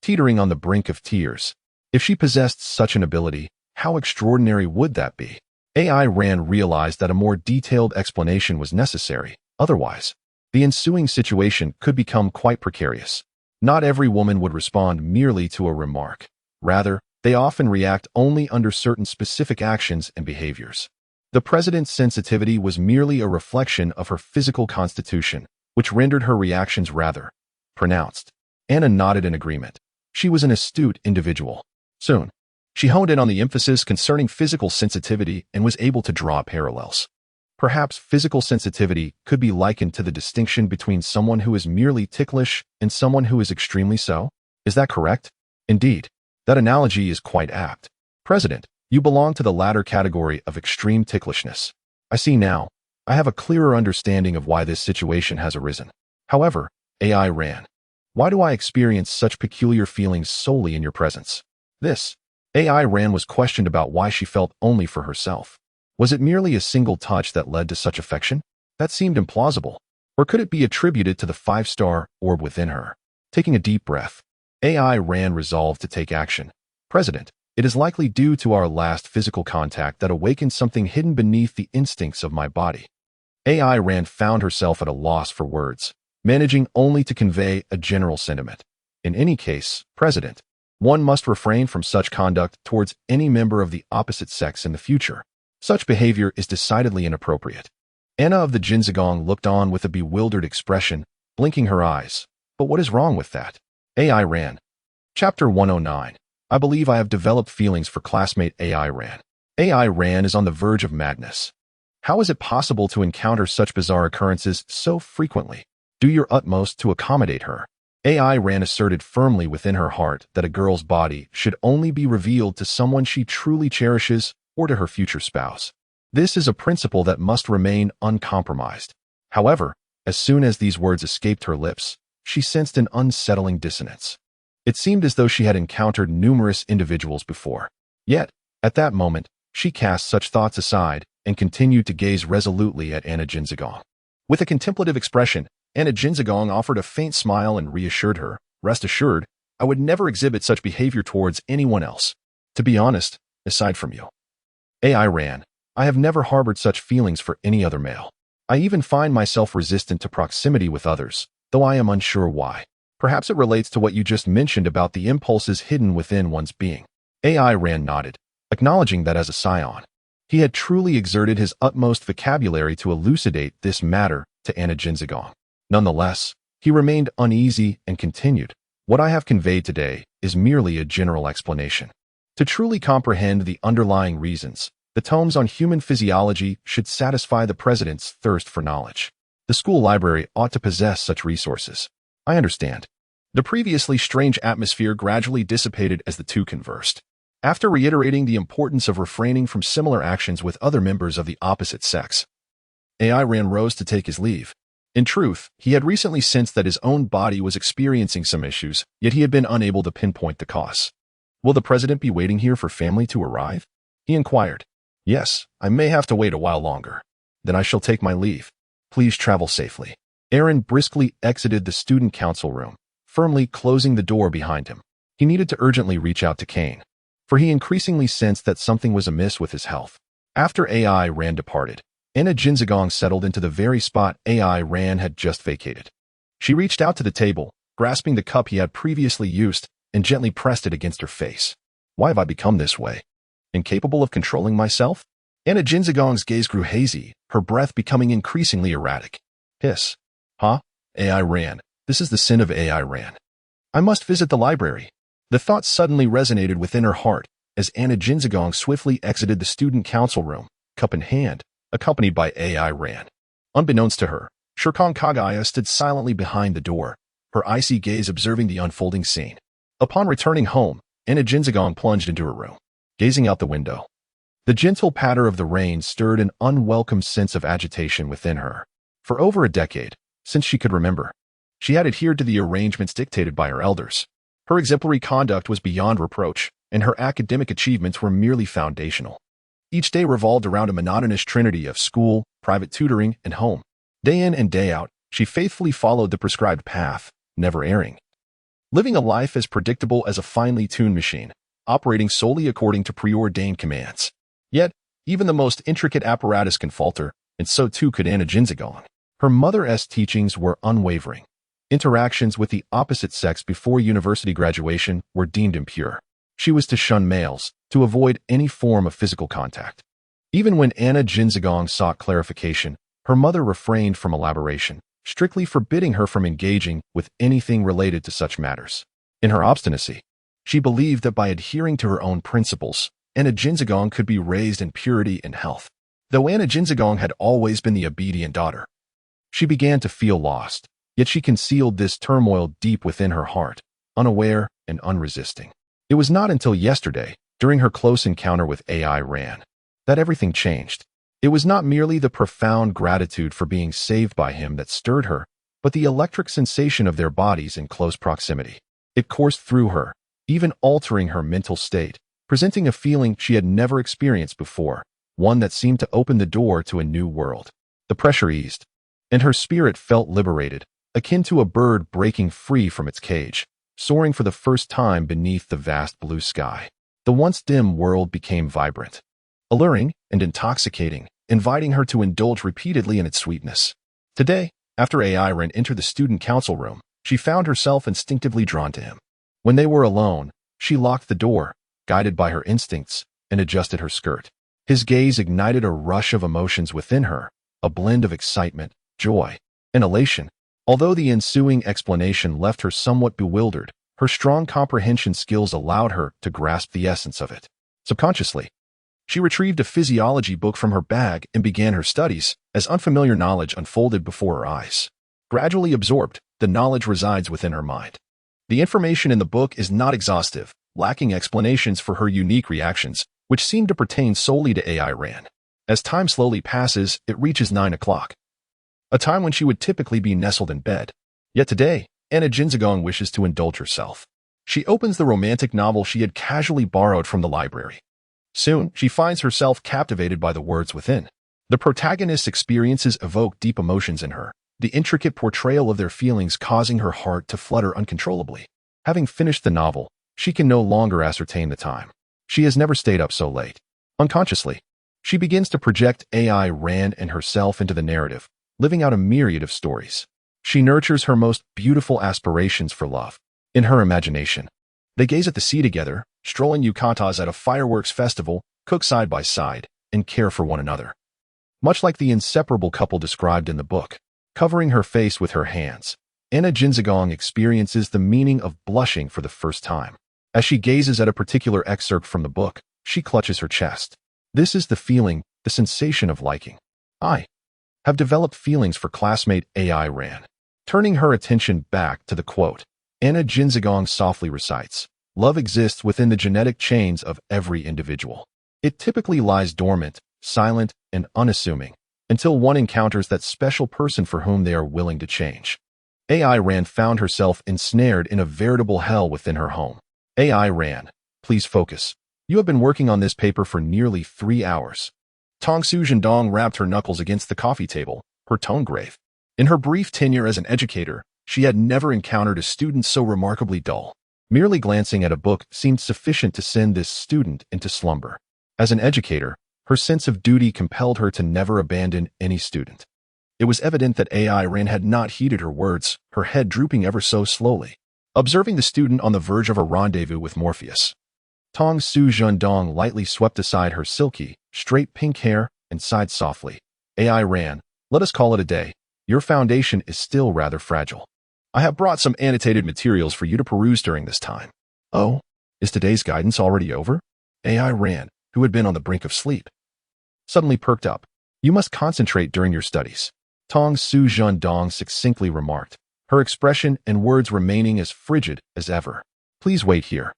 teetering on the brink of tears. If she possessed such an ability, how extraordinary would that be? AI Ran realized that a more detailed explanation was necessary. Otherwise, the ensuing situation could become quite precarious. Not every woman would respond merely to a remark. Rather, they often react only under certain specific actions and behaviors. The president's sensitivity was merely a reflection of her physical constitution, which rendered her reactions rather pronounced. Anna nodded in agreement. She was an astute individual. Soon, she honed in on the emphasis concerning physical sensitivity and was able to draw parallels. Perhaps physical sensitivity could be likened to the distinction between someone who is merely ticklish and someone who is extremely so. Is that correct? Indeed, that analogy is quite apt. President, you belong to the latter category of extreme ticklishness. I see now. I have a clearer understanding of why this situation has arisen. However, AI Ran, why do I experience such peculiar feelings solely in your presence? AI Ran was questioned about why she felt only for herself. Was it merely a single touch that led to such affection? That seemed implausible. Or could it be attributed to the five-star orb within her? Taking a deep breath, AI Ran resolved to take action. President, It is likely due to our last physical contact that awakened something hidden beneath the instincts of my body. AI Rand found herself at a loss for words, managing only to convey a general sentiment. In any case, President, one must refrain from such conduct towards any member of the opposite sex in the future. Such behavior is decidedly inappropriate. Anna of the Jinzigong looked on with a bewildered expression, blinking her eyes. But what is wrong with that? AI Ran. Chapter 109. I believe I have developed feelings for classmate AI Ran. AI Ran is on the verge of madness. How is it possible to encounter such bizarre occurrences so frequently? Do your utmost to accommodate her. AI Ran asserted firmly within her heart that a girl's body should only be revealed to someone she truly cherishes or to her future spouse. This is a principle that must remain uncompromised. However, as soon as these words escaped her lips, she sensed an unsettling dissonance. It seemed as though she had encountered numerous individuals before. Yet, at that moment, she cast such thoughts aside and continued to gaze resolutely at Anna Jinzigong. With a contemplative expression, Anna Jinzigong offered a faint smile and reassured her, "Rest assured, I would never exhibit such behavior towards anyone else. To be honest, aside from you." AI Ran. I have never harbored such feelings for any other male. I even find myself resistant to proximity with others, though I am unsure why. Perhaps it relates to what you just mentioned about the impulses hidden within one's being. AI Ran nodded, acknowledging that as a Saiyan, he had truly exerted his utmost vocabulary to elucidate this matter to Anna Jinzigong. Nonetheless, he remained uneasy and continued, "What I have conveyed today is merely a general explanation. To truly comprehend the underlying reasons, the tomes on human physiology should satisfy the President's thirst for knowledge. The school library ought to possess such resources. I understand." The previously strange atmosphere gradually dissipated as the two conversed. After reiterating the importance of refraining from similar actions with other members of the opposite sex, AI Ran rose to take his leave. In truth, he had recently sensed that his own body was experiencing some issues, yet he had been unable to pinpoint the cause. "Will the President be waiting here for family to arrive?" he inquired. "Yes, I may have to wait a while longer. Then I shall take my leave. Please travel safely." Aaron briskly exited the student council room, firmly closing the door behind him. He needed to urgently reach out to Kane, for he increasingly sensed that something was amiss with his health. After AI Ran departed, Anna Jinzigong settled into the very spot AI Ran had just vacated. She reached out to the table, grasping the cup he had previously used, and gently pressed it against her face. "Why have I become this way? Incapable of controlling myself?" Anna Jinzigong's gaze grew hazy, her breath becoming increasingly erratic. "Hiss. Huh? AI Ran. This is the sin of AI Ran. I must visit the library." The thought suddenly resonated within her heart as Anna Jinzigong swiftly exited the student council room, cup in hand, accompanied by AI Ran. Unbeknownst to her, Shirkong Kagaya stood silently behind the door, her icy gaze observing the unfolding scene. Upon returning home, Anna Jinzigong plunged into her room, gazing out the window. The gentle patter of the rain stirred an unwelcome sense of agitation within her. For over a decade, since she could remember, she had adhered to the arrangements dictated by her elders. Her exemplary conduct was beyond reproach, and her academic achievements were merely foundational. Each day revolved around a monotonous trinity of school, private tutoring, and home. Day in and day out, she faithfully followed the prescribed path, never erring. Living a life as predictable as a finely tuned machine, operating solely according to preordained commands. Yet, even the most intricate apparatus can falter, and so too could Anna Jinzigong. Her mother's teachings were unwavering. Interactions with the opposite sex before university graduation were deemed impure. She was to shun males, to avoid any form of physical contact. Even when Anna Jinzigong sought clarification, her mother refrained from elaboration, strictly forbidding her from engaging with anything related to such matters. In her obstinacy, she believed that by adhering to her own principles, Anna Jinzigong could be raised in purity and health. Though Anna Jinzigong had always been the obedient daughter, she began to feel lost, yet she concealed this turmoil deep within her heart, unaware and unresisting. It was not until yesterday, during her close encounter with AI Ran, that everything changed. It was not merely the profound gratitude for being saved by him that stirred her, but the electric sensation of their bodies in close proximity. It coursed through her, even altering her mental state, presenting a feeling she had never experienced before, one that seemed to open the door to a new world. The pressure eased, and her spirit felt liberated, akin to a bird breaking free from its cage, soaring for the first time beneath the vast blue sky. The once dim world became vibrant, alluring and intoxicating, inviting her to indulge repeatedly in its sweetness. Today, after AI Ren entered the student council room, she found herself instinctively drawn to him. When they were alone, she locked the door, guided by her instincts, and adjusted her skirt. His gaze ignited a rush of emotions within her, a blend of excitement, joy, and elation. Although the ensuing explanation left her somewhat bewildered, her strong comprehension skills allowed her to grasp the essence of it. Subconsciously, she retrieved a physiology book from her bag and began her studies as unfamiliar knowledge unfolded before her eyes. Gradually absorbed, the knowledge resides within her mind. The information in the book is not exhaustive, lacking explanations for her unique reactions, which seem to pertain solely to AI Ran. As time slowly passes, it reaches 9 o'clock, a time when she would typically be nestled in bed. Yet today, Anna Jinzagong wishes to indulge herself. She opens the romantic novel she had casually borrowed from the library. Soon, she finds herself captivated by the words within. The protagonist's experiences evoke deep emotions in her, the intricate portrayal of their feelings causing her heart to flutter uncontrollably. Having finished the novel, she can no longer ascertain the time. She has never stayed up so late. Unconsciously, she begins to project AI Ran and herself into the narrative, living out a myriad of stories. She nurtures her most beautiful aspirations for love. In her imagination, they gaze at the sea together, strolling yukatas at a fireworks festival, cook side by side, and care for one another. Much like the inseparable couple described in the book, covering her face with her hands, Anna Jinzagong experiences the meaning of blushing for the first time. As she gazes at a particular excerpt from the book, she clutches her chest. This is the feeling, the sensation of liking. I have developed feelings for classmate AI Ran. Turning her attention back to the quote, Anna Jinzagong softly recites, "Love exists within the genetic chains of every individual. It typically lies dormant, silent, and unassuming, until one encounters that special person for whom they are willing to change." AI Ran found herself ensnared in a veritable hell within her home. AI Ran, please focus. You have been working on this paper for nearly 3 hours. Tong Su Zhendong rapped her knuckles against the coffee table, her tone grave. In her brief tenure as an educator, she had never encountered a student so remarkably dull. Merely glancing at a book seemed sufficient to send this student into slumber. As an educator, her sense of duty compelled her to never abandon any student. It was evident that AI Ran had not heeded her words, her head drooping ever so slowly, observing the student on the verge of a rendezvous with Morpheus. Tong Su Zhendong lightly swept aside her silky, straight pink hair and sighed softly. AI Ran, let us call it a day. Your foundation is still rather fragile. I have brought some annotated materials for you to peruse during this time. Oh, is today's guidance already over? AI Ran, who had been on the brink of sleep, suddenly perked up. You must concentrate during your studies. Tong Su Zhendong succinctly remarked, her expression and words remaining as frigid as ever. Please wait here.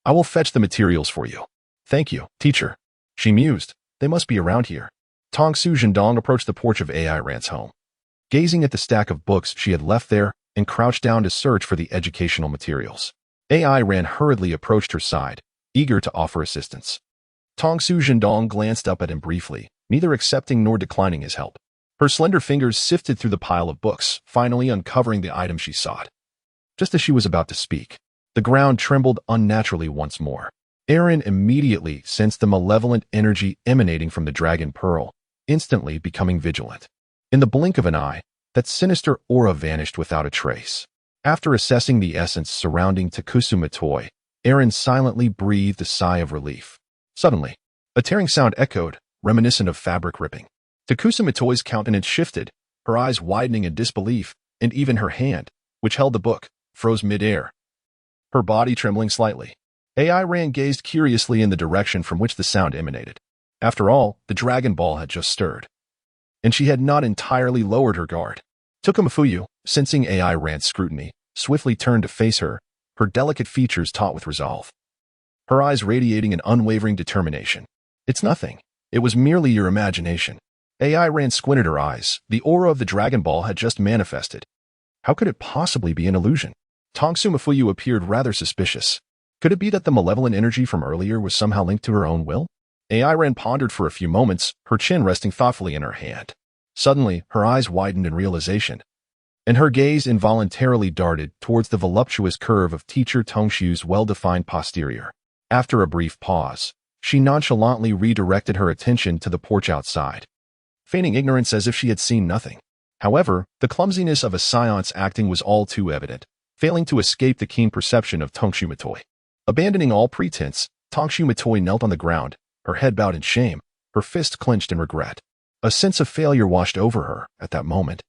I will fetch the materials for you. Thank you, teacher. She mused. They must be around here. Tong Su Zhendong approached the porch of AI Ran's home, gazing at the stack of books she had left there and crouched down to search for the educational materials. AI Ran hurriedly approached her side, eager to offer assistance. Tong Su Zhendong glanced up at him briefly, neither accepting nor declining his help. Her slender fingers sifted through the pile of books, finally uncovering the item she sought. Just as she was about to speak, the ground trembled unnaturally once more. Aaron immediately sensed the malevolent energy emanating from the dragon pearl, instantly becoming vigilant. In the blink of an eye, that sinister aura vanished without a trace. After assessing the essence surrounding Takusuma toy, Aaron silently breathed a sigh of relief. Suddenly, a tearing sound echoed, reminiscent of fabric ripping. Takusuma toy's countenance shifted, her eyes widening in disbelief, and even her hand, which held the book, froze mid-air, her body trembling slightly. AI Ran gazed curiously in the direction from which the sound emanated. After all, the Dragon Ball had just stirred, and she had not entirely lowered her guard. Tokumafuyu, sensing AI Ran's scrutiny, swiftly turned to face her, her delicate features taut with resolve, her eyes radiating an unwavering determination. It's nothing. It was merely your imagination. AI Ran squinted her eyes. The aura of the Dragon Ball had just manifested. How could it possibly be an illusion? Tongsumafuyu appeared rather suspicious. Could it be that the malevolent energy from earlier was somehow linked to her own will? AI Ran pondered for a few moments, her chin resting thoughtfully in her hand. Suddenly, her eyes widened in realization, and her gaze involuntarily darted towards the voluptuous curve of teacher Tongshu's well-defined posterior. After a brief pause, she nonchalantly redirected her attention to the porch outside, feigning ignorance as if she had seen nothing. However, the clumsiness of a Saiyan's acting was all too evident, failing to escape the keen perception of Tongshu Matoi. Abandoning all pretense, Tongshu Matoi knelt on the ground, her head bowed in shame, her fist clenched in regret. A sense of failure washed over her at that moment.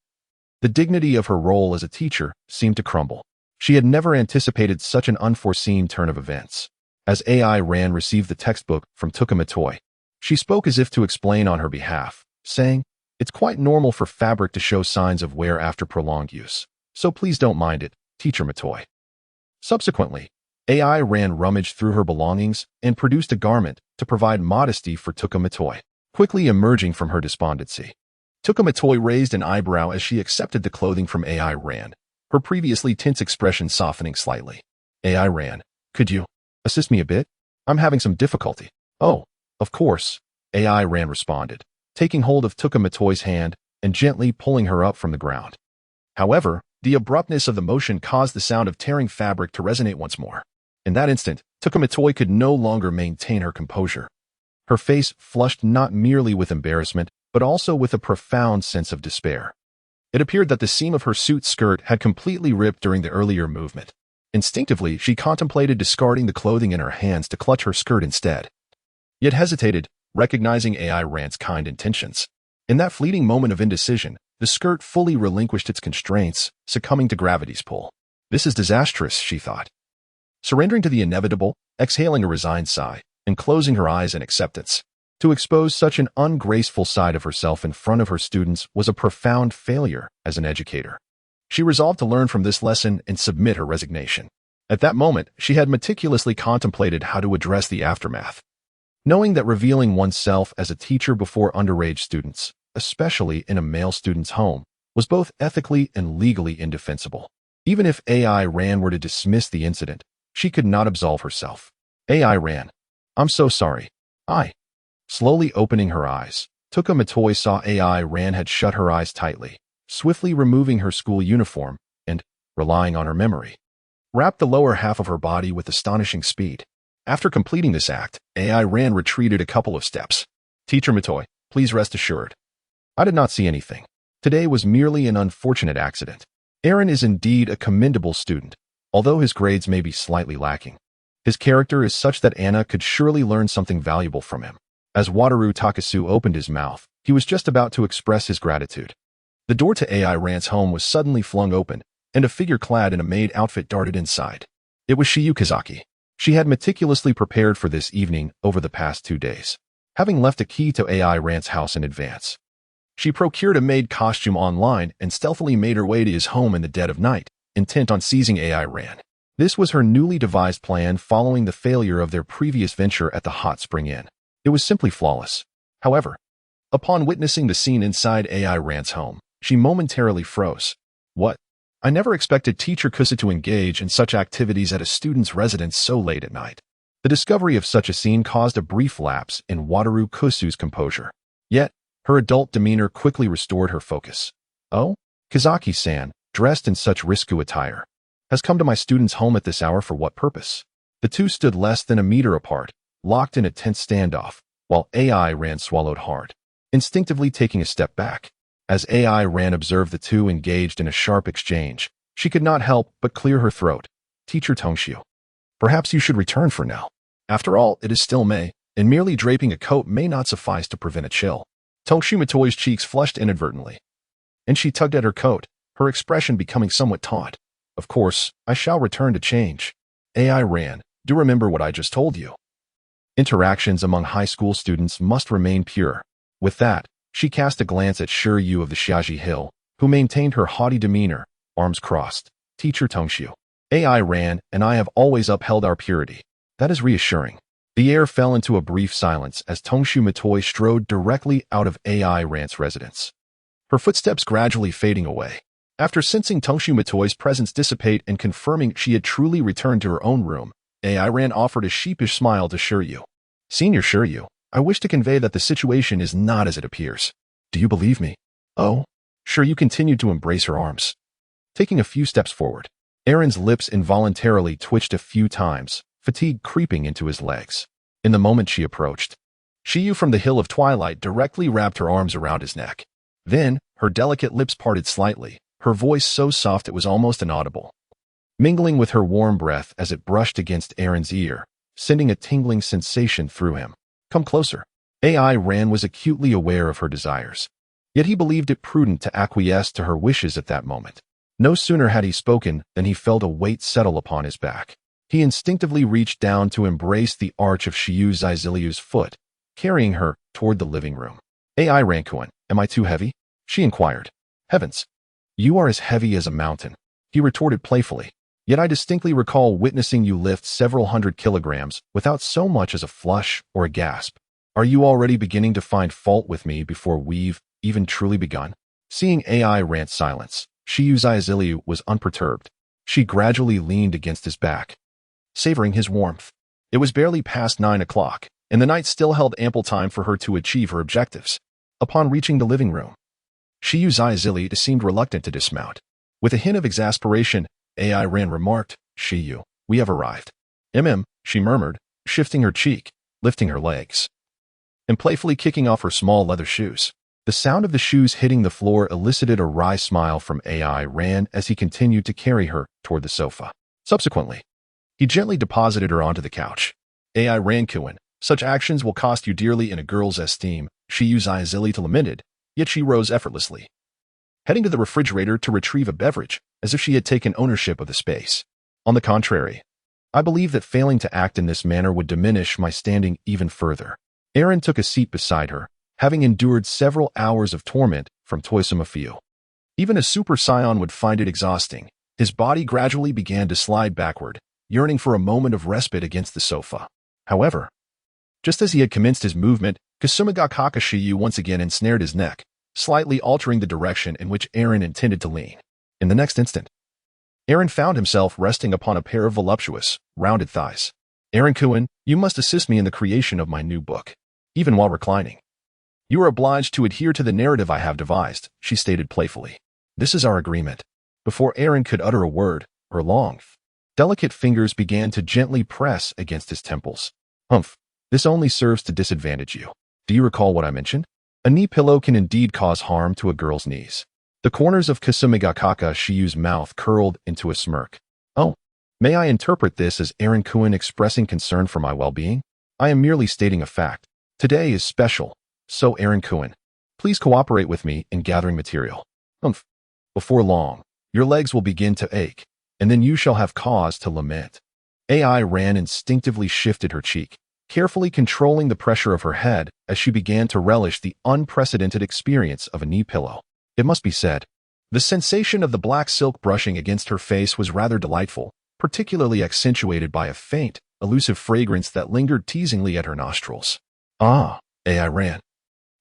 The dignity of her role as a teacher seemed to crumble. She had never anticipated such an unforeseen turn of events. As AI Ran received the textbook from Tuka Matoi, she spoke as if to explain on her behalf, saying, "It's quite normal for fabric to show signs of wear after prolonged use, so please don't mind it, Teacher Matoi." Subsequently, AI Ran rummaged through her belongings and produced a garment to provide modesty for Tuka Matoi, quickly emerging from her despondency. Tuka Matoi raised an eyebrow as she accepted the clothing from AI Ran, her previously tense expression softening slightly. AI Ran, could you assist me a bit? I'm having some difficulty. Oh, of course, AI Ran responded, taking hold of Tuka Matoi's hand and gently pulling her up from the ground. However, the abruptness of the motion caused the sound of tearing fabric to resonate once more. In that instant, Tuka Matoi could no longer maintain her composure. Her face flushed not merely with embarrassment, but also with a profound sense of despair. It appeared that the seam of her suit skirt had completely ripped during the earlier movement. Instinctively, she contemplated discarding the clothing in her hands to clutch her skirt instead, yet hesitated, recognizing AI Ran's kind intentions. In that fleeting moment of indecision, the skirt fully relinquished its constraints, succumbing to gravity's pull. This is disastrous, she thought. Surrendering to the inevitable, exhaling a resigned sigh, and closing her eyes in acceptance. To expose such an ungraceful side of herself in front of her students was a profound failure as an educator. She resolved to learn from this lesson and submit her resignation. At that moment, she had meticulously contemplated how to address the aftermath. Knowing that revealing oneself as a teacher before underage students, especially in a male student's home, was both ethically and legally indefensible. Even if AI Ran were to dismiss the incident, she could not absolve herself. AI Ran, I'm so sorry. Slowly opening her eyes, Tuka Matoi saw AI Ran had shut her eyes tightly, swiftly removing her school uniform and, relying on her memory, wrapped the lower half of her body with astonishing speed. After completing this act, AI Ran retreated a couple of steps. Teacher Matoi, please rest assured. I did not see anything. Today was merely an unfortunate accident. Aaron is indeed a commendable student, although his grades may be slightly lacking. His character is such that Anna could surely learn something valuable from him. As Wataru Takasu opened his mouth, he was just about to express his gratitude. The door to AI Ran's home was suddenly flung open, and a figure clad in a maid outfit darted inside. It was Shiyu Kazaki. She had meticulously prepared for this evening over the past 2 days, having left a key to AI Ran's house in advance. She procured a maid costume online and stealthily made her way to his home in the dead of night, intent on seizing AI Ran. This was her newly devised plan following the failure of their previous venture at the Hot Spring Inn. It was simply flawless. However, upon witnessing the scene inside AI Ran's home, she momentarily froze. What? I never expected Teacher Kusa to engage in such activities at a student's residence so late at night. The discovery of such a scene caused a brief lapse in Wataru Kusu's composure. Yet, her adult demeanor quickly restored her focus. Oh? Kazaki-san, dressed in such risque attire, has come to my student's home at this hour for what purpose? The two stood less than a meter apart, locked in a tense standoff, while AI Ran swallowed hard, instinctively taking a step back. As AI Ran observed the two engaged in a sharp exchange, she could not help but clear her throat. Teacher Tongshu, perhaps you should return for now. After all, it is still May, and merely draping a coat may not suffice to prevent a chill. Tongshu Matoi's cheeks flushed inadvertently, and she tugged at her coat, her expression becoming somewhat taut. Of course, I shall return to change. AI Ran, do remember what I just told you. Interactions among high school students must remain pure. With that, she cast a glance at Shiryu of the Xiaji Hill, who maintained her haughty demeanor, arms crossed. Teacher Tongshu, AI Ran and I have always upheld our purity. That is reassuring. The air fell into a brief silence as Tongshu Matoi strode directly out of AI Ran's residence, her footsteps gradually fading away. After sensing Tongshu Matoi's presence dissipate and confirming she had truly returned to her own room, AI Ran offered a sheepish smile to Shiryu. Senior Shiryu, I wish to convey that the situation is not as it appears. Do you believe me? Oh? Shiryu continued to embrace her arms. Taking a few steps forward, Aaron's lips involuntarily twitched a few times, fatigue creeping into his legs. In the moment she approached, Shiyu from the Hill of Twilight directly wrapped her arms around his neck. Then, her delicate lips parted slightly, her voice so soft it was almost inaudible, mingling with her warm breath as it brushed against Aaron's ear, sending a tingling sensation through him. Come closer. AI Ran was acutely aware of her desires, yet he believed it prudent to acquiesce to her wishes at that moment. No sooner had he spoken than he felt a weight settle upon his back. He instinctively reached down to embrace the arch of Shiyu Ziziliu's foot, carrying her toward the living room. AI Rankuin, am I too heavy? She inquired. Heavens! You are as heavy as a mountain, he retorted playfully. Yet I distinctly recall witnessing you lift several hundred kilograms without so much as a flush or a gasp. Are you already beginning to find fault with me before we've even truly begun? Seeing AI Rant's silence, Shiyu Ziziliu was unperturbed. She gradually leaned against his back, savoring his warmth. It was barely past 9 o'clock, and the night still held ample time for her to achieve her objectives. Upon reaching the living room, Shiyu Ziziliu seemed reluctant to dismount. With a hint of exasperation, AI Ran remarked, Shiyu, we have arrived. She murmured, shifting her cheek, lifting her legs, and playfully kicking off her small leather shoes. The sound of the shoes hitting the floor elicited a wry smile from AI Ran as he continued to carry her toward the sofa. Subsequently, he gently deposited her onto the couch. AI Rankuin, such actions will cost you dearly in a girl's esteem, Shiyu Ziziliu lamented, yet she rose effortlessly, heading to the refrigerator to retrieve a beverage, as if she had taken ownership of the space. On the contrary, I believe that failing to act in this manner would diminish my standing even further. Aaron took a seat beside her, having endured several hours of torment from toilsome Afiu. Even a Super Saiyan would find it exhausting. His body gradually began to slide backward, yearning for a moment of respite against the sofa. However, just as he had commenced his movement, Kasumega Kakashiyu once again ensnared his neck, slightly altering the direction in which Aaron intended to lean. In the next instant, Aaron found himself resting upon a pair of voluptuous, rounded thighs. Aaron Kuin, you must assist me in the creation of my new book. Even while reclining, you are obliged to adhere to the narrative I have devised, she stated playfully. This is our agreement. Before Aaron could utter a word, her long, delicate fingers began to gently press against his temples. Humph, this only serves to disadvantage you. Do you recall what I mentioned? A knee pillow can indeed cause harm to a girl's knees. The corners of Kasumegakaka Shiyu's mouth curled into a smirk. Oh, may I interpret this as Aaron Kuin expressing concern for my well-being? I am merely stating a fact. Today is special, so Aaron Kuin, please cooperate with me in gathering material. Humph. Before long, your legs will begin to ache, and then you shall have cause to lament. AI Ran instinctively shifted her cheek, carefully controlling the pressure of her head as she began to relish the unprecedented experience of a knee pillow. It must be said, the sensation of the black silk brushing against her face was rather delightful, particularly accentuated by a faint, elusive fragrance that lingered teasingly at her nostrils. Ah, AI Ran.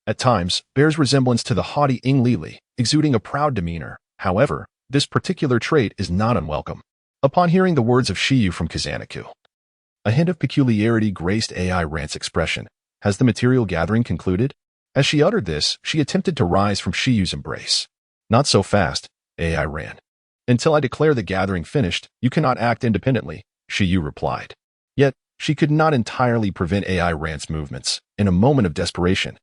At times, bears resemblance to the haughty Ing Lili, exuding a proud demeanor. However, this particular trait is not unwelcome. Upon hearing the words of Shiyu from Kazanaku, a hint of peculiarity graced AI Rant's expression. Has the material gathering concluded? As she uttered this, she attempted to rise from Shiyu's embrace. Not so fast, AI Ran. Until I declare the gathering finished, you cannot act independently, Shiyu replied. Yet, she could not entirely prevent AI Rant's movements. In a moment of desperation,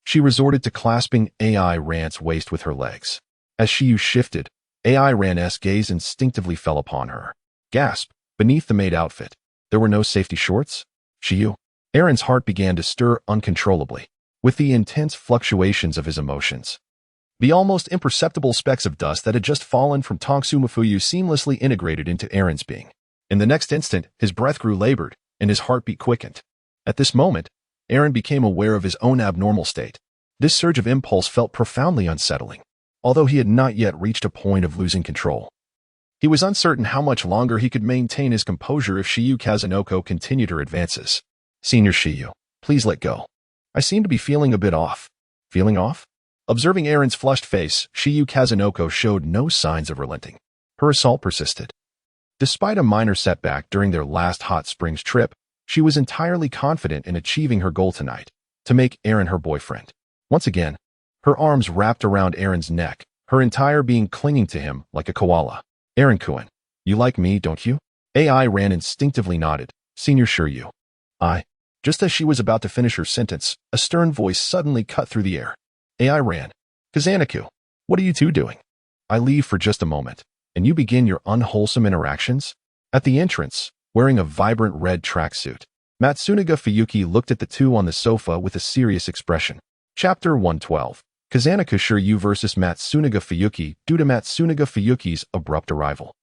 she resorted to clasping AI Rant's waist with her legs. As Shiyu shifted, AI Ran's gaze instinctively fell upon her. Gasp! Beneath the maid outfit, there were no safety shorts? Shiyu. Aaron's heart began to stir uncontrollably, with the intense fluctuations of his emotions. The almost imperceptible specks of dust that had just fallen from Tongsu Mafuyu seamlessly integrated into Aaron's being. In the next instant, his breath grew labored, and his heartbeat quickened. At this moment, Aaron became aware of his own abnormal state. This surge of impulse felt profoundly unsettling, although he had not yet reached a point of losing control. He was uncertain how much longer he could maintain his composure if Shiyu Kazunoko continued her advances. Senior Shiyu, please let go. I seem to be feeling a bit off. Feeling off? Observing Aaron's flushed face, Shiyu Kazunoko showed no signs of relenting. Her assault persisted. Despite a minor setback during their last hot springs trip, she was entirely confident in achieving her goal tonight, to make Aaron her boyfriend. Once again, her arms wrapped around Aaron's neck, her entire being clinging to him like a koala. Aaron Kuin, you like me, don't you? AI Ran instinctively nodded, Senior Shiryu. I. Just as she was about to finish her sentence, a stern voice suddenly cut through the air. AI ran. Kazanaku, what are you two doing? I leave for just a moment, and you begin your unwholesome interactions? At the entrance, wearing a vibrant red tracksuit, Matsunaga Fuyuki looked at the two on the sofa with a serious expression. Chapter 112. Kazanaku Shiryu vs. Matsunaga Fuyuki due to Matsunaga Fuyuki's abrupt arrival.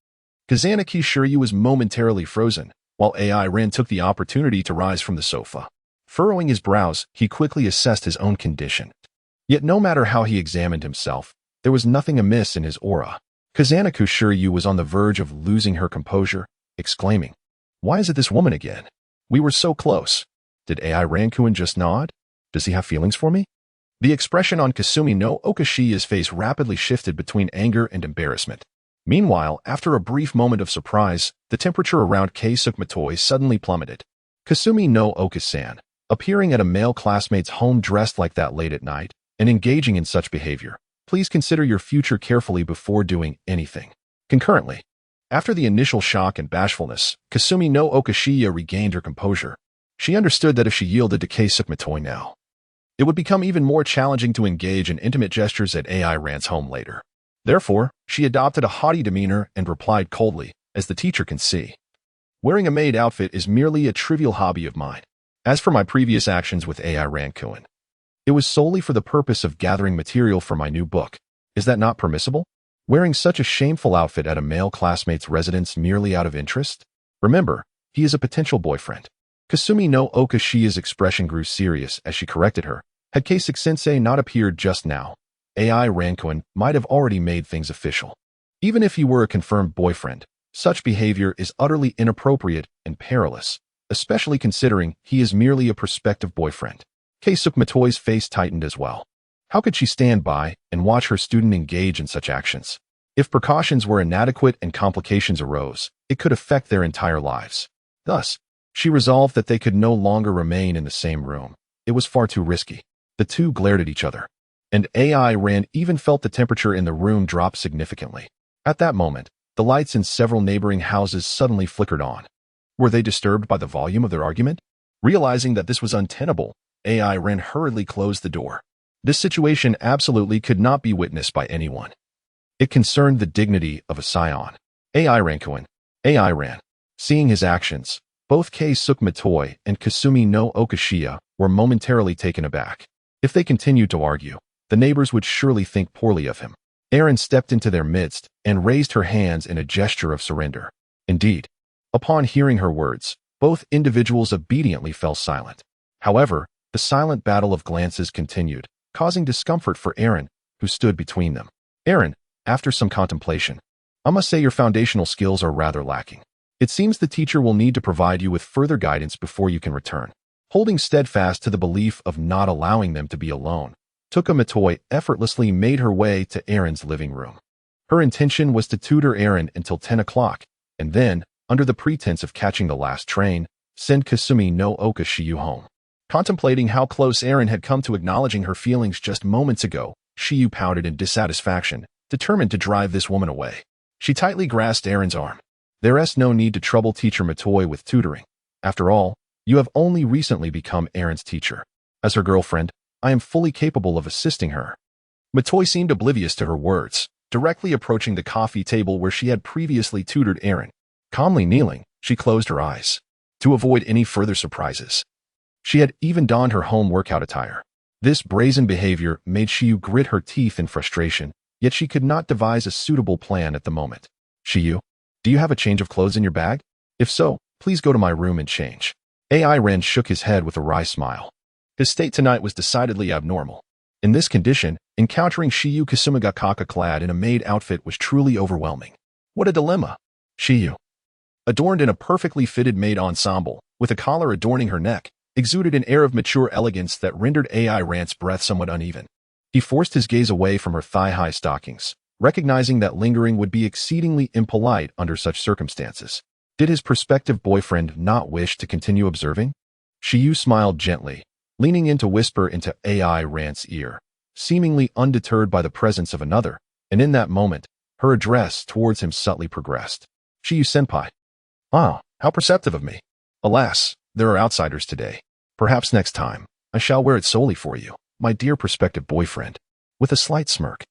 Kazanaki Shiryu was momentarily frozen, while AI Ran took the opportunity to rise from the sofa. Furrowing his brows, he quickly assessed his own condition. Yet no matter how he examined himself, there was nothing amiss in his aura. Kazanaku Shiryu was on the verge of losing her composure, exclaiming, "Why is it this woman again? We were so close. Did AI Rankuin just nod? Does he have feelings for me?" The expression on Kasumi no Okashiya's face rapidly shifted between anger and embarrassment. Meanwhile, after a brief moment of surprise, the temperature around Keisuke Matoi suddenly plummeted. Kasumi no Oka-san, appearing at a male classmate's home dressed like that late at night, and engaging in such behavior, please consider your future carefully before doing anything. Concurrently, after the initial shock and bashfulness, Kasumi no Okashiya regained her composure. She understood that if she yielded to Keisuke Matoi now, it would become even more challenging to engage in intimate gestures at AI Ran's home later. Therefore, she adopted a haughty demeanor and replied coldly, "As the teacher can see, wearing a maid outfit is merely a trivial hobby of mine. As for my previous actions with AI Rankuin, it was solely for the purpose of gathering material for my new book. Is that not permissible? Wearing such a shameful outfit at a male classmate's residence merely out of interest? Remember, he is a potential boyfriend." Kasumi no Okashiya's expression grew serious as she corrected her. Had Keisuke-sensei not appeared just now, AI Rankuin might have already made things official. Even if he were a confirmed boyfriend, such behavior is utterly inappropriate and perilous, especially considering he is merely a prospective boyfriend. Keisuke Matoi's face tightened as well. How could she stand by and watch her student engage in such actions? If precautions were inadequate and complications arose, it could affect their entire lives. Thus, she resolved that they could no longer remain in the same room. It was far too risky. The two glared at each other, and AI Ran even felt the temperature in the room drop significantly. At that moment, the lights in several neighboring houses suddenly flickered on. Were they disturbed by the volume of their argument? Realizing that this was untenable, AI Ran hurriedly closed the door. This situation absolutely could not be witnessed by anyone. It concerned the dignity of a Saiyan. AI Rankuin. AI Ran. Seeing his actions, both Keisuke Matoi and Kasumi no Okashiya were momentarily taken aback. If they continued to argue, the neighbors would surely think poorly of him. Erin stepped into their midst and raised her hands in a gesture of surrender. Indeed, upon hearing her words, both individuals obediently fell silent. However, the silent battle of glances continued, causing discomfort for Erin, who stood between them. Erin, after some contemplation, "I must say your foundational skills are rather lacking. It seems the teacher will need to provide you with further guidance before you can return." Holding steadfast to the belief of not allowing them to be alone, Tuka Matoi effortlessly made her way to Erin's living room. Her intention was to tutor Erin until 10 o'clock, and then, under the pretense of catching the last train, send Kasumi no Okashiya home. Contemplating how close Erin had come to acknowledging her feelings just moments ago, Shiyu pouted in dissatisfaction, determined to drive this woman away. She tightly grasped Erin's arm. "There's no need to trouble Teacher Matoi with tutoring. After all, you have only recently become Erin's teacher. As her girlfriend, I am fully capable of assisting her." Matoi seemed oblivious to her words, directly approaching the coffee table where she had previously tutored Erin. Calmly kneeling, she closed her eyes to avoid any further surprises. She had even donned her home workout attire. This brazen behavior made Shiyu grit her teeth in frustration, yet she could not devise a suitable plan at the moment. "Shiyu, do you have a change of clothes in your bag? If so, please go to my room and change." AI Ren shook his head with a wry smile. His state tonight was decidedly abnormal. In this condition, encountering Shiyu Kasumigakaka clad in a maid outfit was truly overwhelming. What a dilemma! Shiyu, adorned in a perfectly fitted maid ensemble, with a collar adorning her neck, exuded an air of mature elegance that rendered AI Rant's breath somewhat uneven. He forced his gaze away from her thigh-high stockings, recognizing that lingering would be exceedingly impolite under such circumstances. Did his prospective boyfriend not wish to continue observing? Shiyu smiled gently, leaning in to whisper into AI Rant's ear, seemingly undeterred by the presence of another, and in that moment, her address towards him subtly progressed. "Shiyu-senpai." "Ah, how perceptive of me. Alas, there are outsiders today. Perhaps next time, I shall wear it solely for you, my dear prospective boyfriend. With a slight smirk,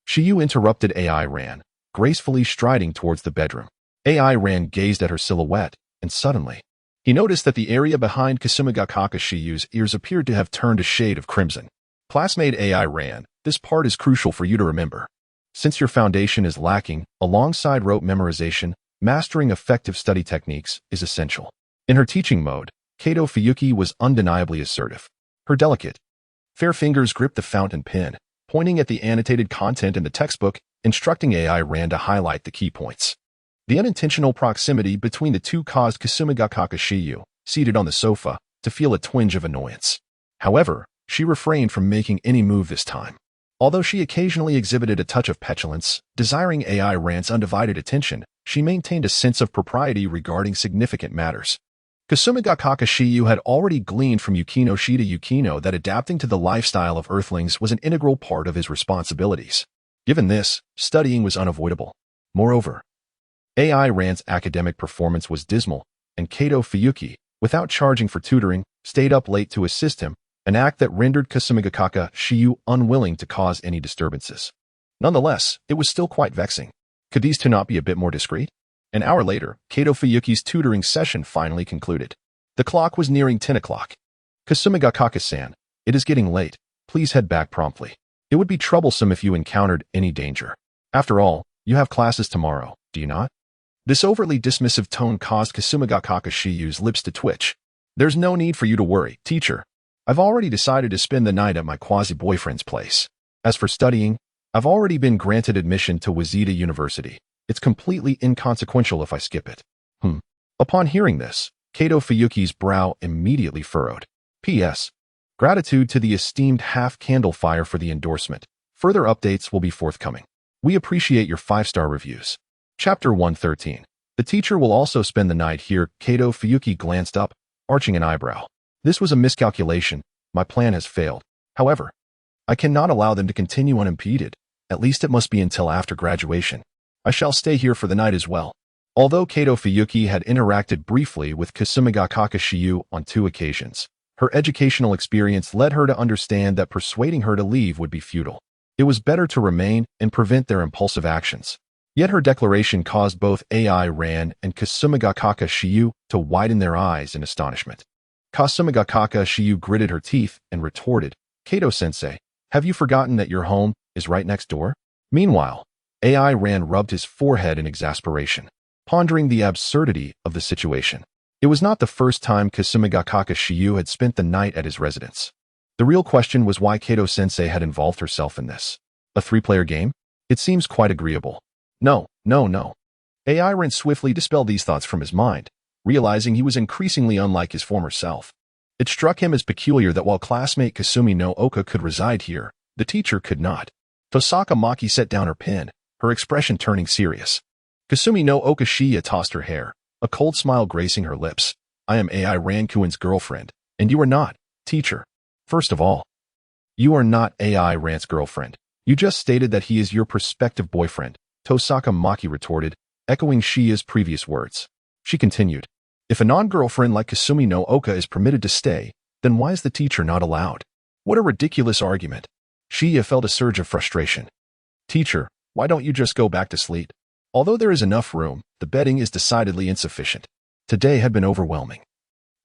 Shiyu interrupted AI Ran, gracefully striding towards the bedroom. AI Ran gazed at her silhouette, and suddenly, he noticed that the area behind Kasumigakaka Shiyu's ears appeared to have turned a shade of crimson. Classmate AI Ran, this part is crucial for you to remember. Since your foundation is lacking, alongside rote memorization, mastering effective study techniques is essential. In her teaching mode, Kato Fuyuki was undeniably assertive. Her delicate, fair fingers gripped the fountain pen, pointing at the annotated content in the textbook, instructing AI Ran to highlight the key points. The unintentional proximity between the two caused Kasumigakaka Shiyu, seated on the sofa, to feel a twinge of annoyance. However, she refrained from making any move this time. Although she occasionally exhibited a touch of petulance, desiring AI Ran's undivided attention, she maintained a sense of propriety regarding significant matters. Kasumigakaka Shiyu had already gleaned from Yukino Shida Yukino that adapting to the lifestyle of Earthlings was an integral part of his responsibilities. Given this, studying was unavoidable. Moreover, AI Ran's academic performance was dismal, and Kato Fuyuki, without charging for tutoring, stayed up late to assist him, an act that rendered Kasumigakaka Shiyu unwilling to cause any disturbances. Nonetheless, it was still quite vexing. Could these two not be a bit more discreet? An hour later, Kato Fuyuki's tutoring session finally concluded. The clock was nearing 10 o'clock. Kasumigakaka-san, it is getting late. Please head back promptly. It would be troublesome if you encountered any danger. After all, you have classes tomorrow, do you not? This overtly dismissive tone caused Kasumigakaka Shiyu's lips to twitch. There's no need for you to worry, teacher. I've already decided to spend the night at my quasi-boyfriend's place. As for studying, I've already been granted admission to Waseda University. It's completely inconsequential if I skip it. Upon hearing this, Kato Fuyuki's brow immediately furrowed. P.S. Gratitude to the esteemed Half-Candle Fire for the endorsement. Further updates will be forthcoming. We appreciate your 5-star reviews. Chapter 113. The teacher will also spend the night here. Kato Fuyuki glanced up, arching an eyebrow. This was a miscalculation. My plan has failed. However, I cannot allow them to continue unimpeded. At least it must be until after graduation. I shall stay here for the night as well. Although Kato Fuyuki had interacted briefly with Kasumigakaka Shiyu on 2 occasions, her educational experience led her to understand that persuading her to leave would be futile. It was better to remain and prevent their impulsive actions. Yet her declaration caused both AI Ran and Kasumigakaka Shiyu to widen their eyes in astonishment. Kasumigakaka Shiyu gritted her teeth and retorted, Kato-sensei, have you forgotten that your home is right next door? Meanwhile, AI Ran rubbed his forehead in exasperation, pondering the absurdity of the situation. It was not the first time Kasumigakaka Shiyu had spent the night at his residence. The real question was why Kato-sensei had involved herself in this. A 3-player game? It seems quite agreeable. No. AI Ran swiftly dispelled these thoughts from his mind, realizing he was increasingly unlike his former self. It struck him as peculiar that while classmate Kasumi no Oka could reside here, the teacher could not. Tosaka Maki set down her pen, her expression turning serious. Kasumi no Oka Shiya tossed her hair, a cold smile gracing her lips. I am AI Rankuin's girlfriend, and you are not, teacher. First of all, you are not AI Ran's girlfriend. You just stated that he is your prospective boyfriend, Tosaka Maki retorted, echoing Shiya's previous words. She continued, if a non-girlfriend like Kasumi no Oka is permitted to stay, then why is the teacher not allowed? What a ridiculous argument. Shiya felt a surge of frustration. Teacher, why don't you just go back to sleep? Although there is enough room, the bedding is decidedly insufficient. Today had been overwhelming.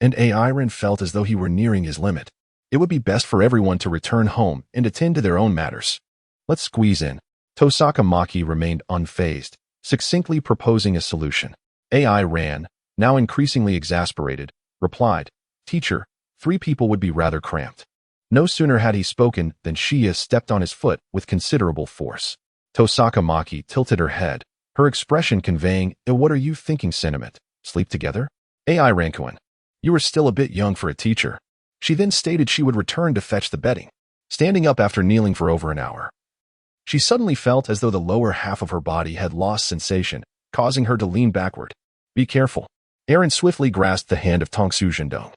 And AI Ran felt as though he were nearing his limit. It would be best for everyone to return home and attend to their own matters. Let's squeeze in. Tosaka Maki remained unfazed, succinctly proposing a solution. AI Ran, now increasingly exasperated, replied, Teacher, 3 people would be rather cramped. No sooner had he spoken than Shiya stepped on his foot with considerable force. Tosaka Maki tilted her head, her expression conveying, what are you thinking sentiment? Sleep together? AI Rankuin, you are still a bit young for a teacher. She then stated she would return to fetch the bedding, standing up after kneeling for over an hour. She suddenly felt as though the lower half of her body had lost sensation, causing her to lean backward. Be careful. Aaron swiftly grasped the hand of Tongsu Jindong,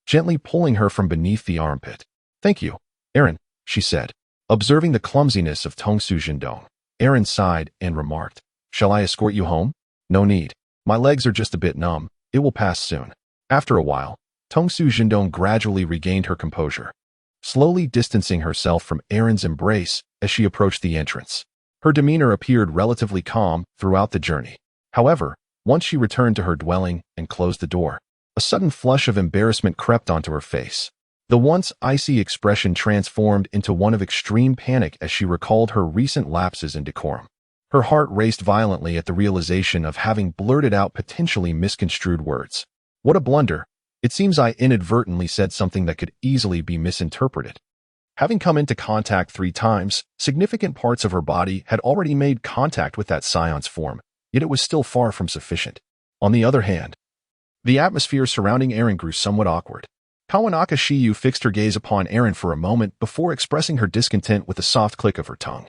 gently pulling her from beneath the armpit. Thank you, Aaron, she said. Observing the clumsiness of Tongsu Jindong, Aaron sighed and remarked, Shall I escort you home? No need. My legs are just a bit numb. It will pass soon. After a while, Tongsu Jindong gradually regained her composure, slowly distancing herself from Aaron's embrace as she approached the entrance. Her demeanor appeared relatively calm throughout the journey. However, once she returned to her dwelling and closed the door, a sudden flush of embarrassment crept onto her face. The once icy expression transformed into one of extreme panic as she recalled her recent lapses in decorum. Her heart raced violently at the realization of having blurted out potentially misconstrued words. What a blunder! It seems I inadvertently said something that could easily be misinterpreted. Having come into contact 3 times, significant parts of her body had already made contact with that Scion's form, yet it was still far from sufficient. On the other hand, the atmosphere surrounding Aaron grew somewhat awkward. Kawanaka Shiyu fixed her gaze upon Aaron for a moment before expressing her discontent with a soft click of her tongue.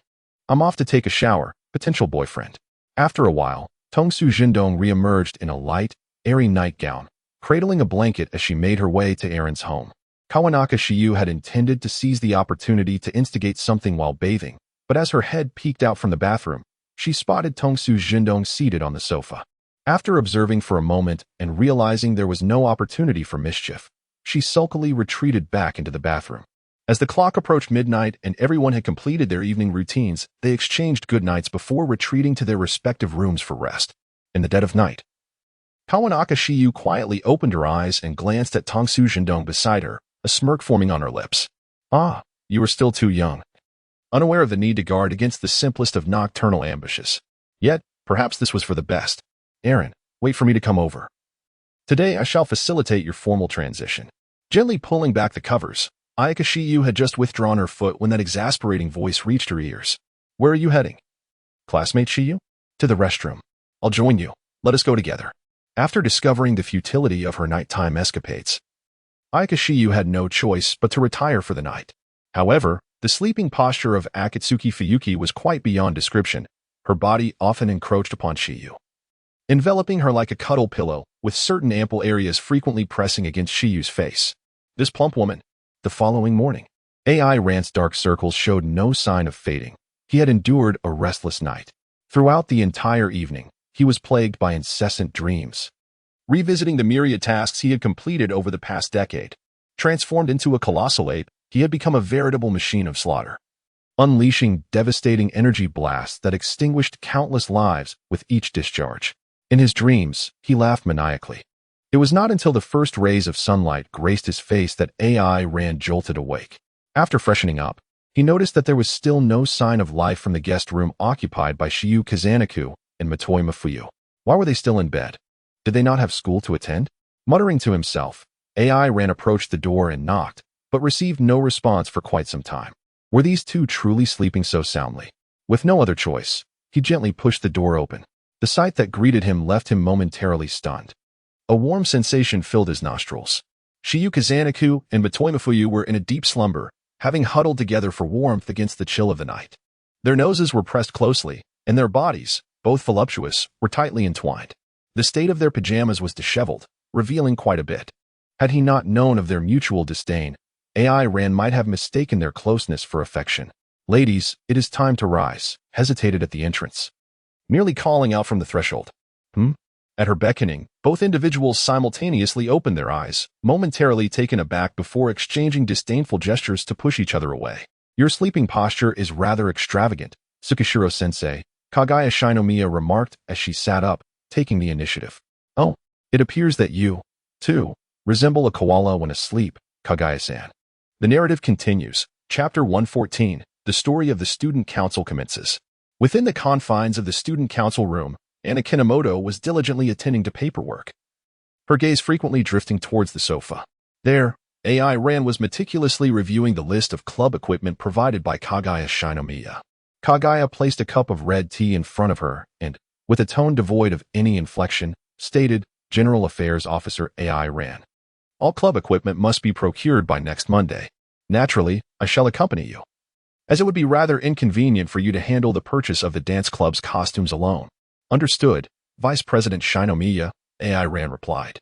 I'm off to take a shower, potential boyfriend. After a while, Tongsu Jindong re-emerged in a light, airy nightgown, cradling a blanket as she made her way to Aaron's home. Kawanaka Shiyu had intended to seize the opportunity to instigate something while bathing, but as her head peeked out from the bathroom, she spotted Tongsu Jindong seated on the sofa. After observing for a moment and realizing there was no opportunity for mischief, she sulkily retreated back into the bathroom. As the clock approached midnight and everyone had completed their evening routines, they exchanged goodnights before retreating to their respective rooms for rest. In the dead of night, Kawanaka Shiyu quietly opened her eyes and glanced at Tongsu Jindong beside her, a smirk forming on her lips. Ah, you are still too young. Unaware of the need to guard against the simplest of nocturnal ambushes. Yet, perhaps this was for the best. Aaron, wait for me to come over. Today I shall facilitate your formal transition. Gently pulling back the covers, Ayaka Shiyu had just withdrawn her foot when that exasperating voice reached her ears. Where are you heading? Classmate Shiyu? To the restroom. I'll join you. Let us go together. After discovering the futility of her nighttime escapades, Ayaka Shiyu had no choice but to retire for the night. However, the sleeping posture of Akatsuki Fuyuki was quite beyond description. Her body often encroached upon Shiyu, enveloping her like a cuddle pillow, with certain ample areas frequently pressing against Shiyu's face. This plump woman. The following morning, AI Rant's dark circles showed no sign of fading. He had endured a restless night. Throughout the entire evening, he was plagued by incessant dreams, revisiting the myriad tasks he had completed over the past decade. Transformed into a colossal ape, he had become a veritable machine of slaughter, unleashing devastating energy blasts that extinguished countless lives with each discharge. In his dreams, he laughed maniacally. It was not until the first rays of sunlight graced his face that AI Rand jolted awake. After freshening up, he noticed that there was still no sign of life from the guest room occupied by Shiyu Kazanaku and Matoi Mafuyu. Why were they still in bed? Did they not have school to attend? Muttering to himself, AI Rand approached the door and knocked, but received no response for quite some time. Were these two truly sleeping so soundly? With no other choice, he gently pushed the door open. The sight that greeted him left him momentarily stunned. A warm sensation filled his nostrils. Shiyu Kazanaku and Matoi Mafuyu were in a deep slumber, having huddled together for warmth against the chill of the night. Their noses were pressed closely, and their bodies, both voluptuous, were tightly entwined. The state of their pajamas was disheveled, revealing quite a bit. Had he not known of their mutual disdain, AI Rand might have mistaken their closeness for affection. Ladies, it is time to rise, hesitated at the entrance, nearly calling out from the threshold. At her beckoning, both individuals simultaneously opened their eyes, momentarily taken aback before exchanging disdainful gestures to push each other away. Your sleeping posture is rather extravagant, Tsukishiro-sensei, Kagaya Shinomiya remarked as she sat up, taking the initiative. Oh, it appears that you, too, resemble a koala when asleep, Kagaya-san. The narrative continues. Chapter 114, The Story of the Student Council commences. Within the confines of the student council room, Anna Kinomoto was diligently attending to paperwork, her gaze frequently drifting towards the sofa. There, AI Ran was meticulously reviewing the list of club equipment provided by Kagaya Shinomiya. Kagaya placed a cup of red tea in front of her and, with a tone devoid of any inflection, stated, General Affairs Officer AI Ran. All club equipment must be procured by next Monday. Naturally, I shall accompany you, as it would be rather inconvenient for you to handle the purchase of the dance club's costumes alone. Understood, Vice President Shinomiya, AI Ran replied.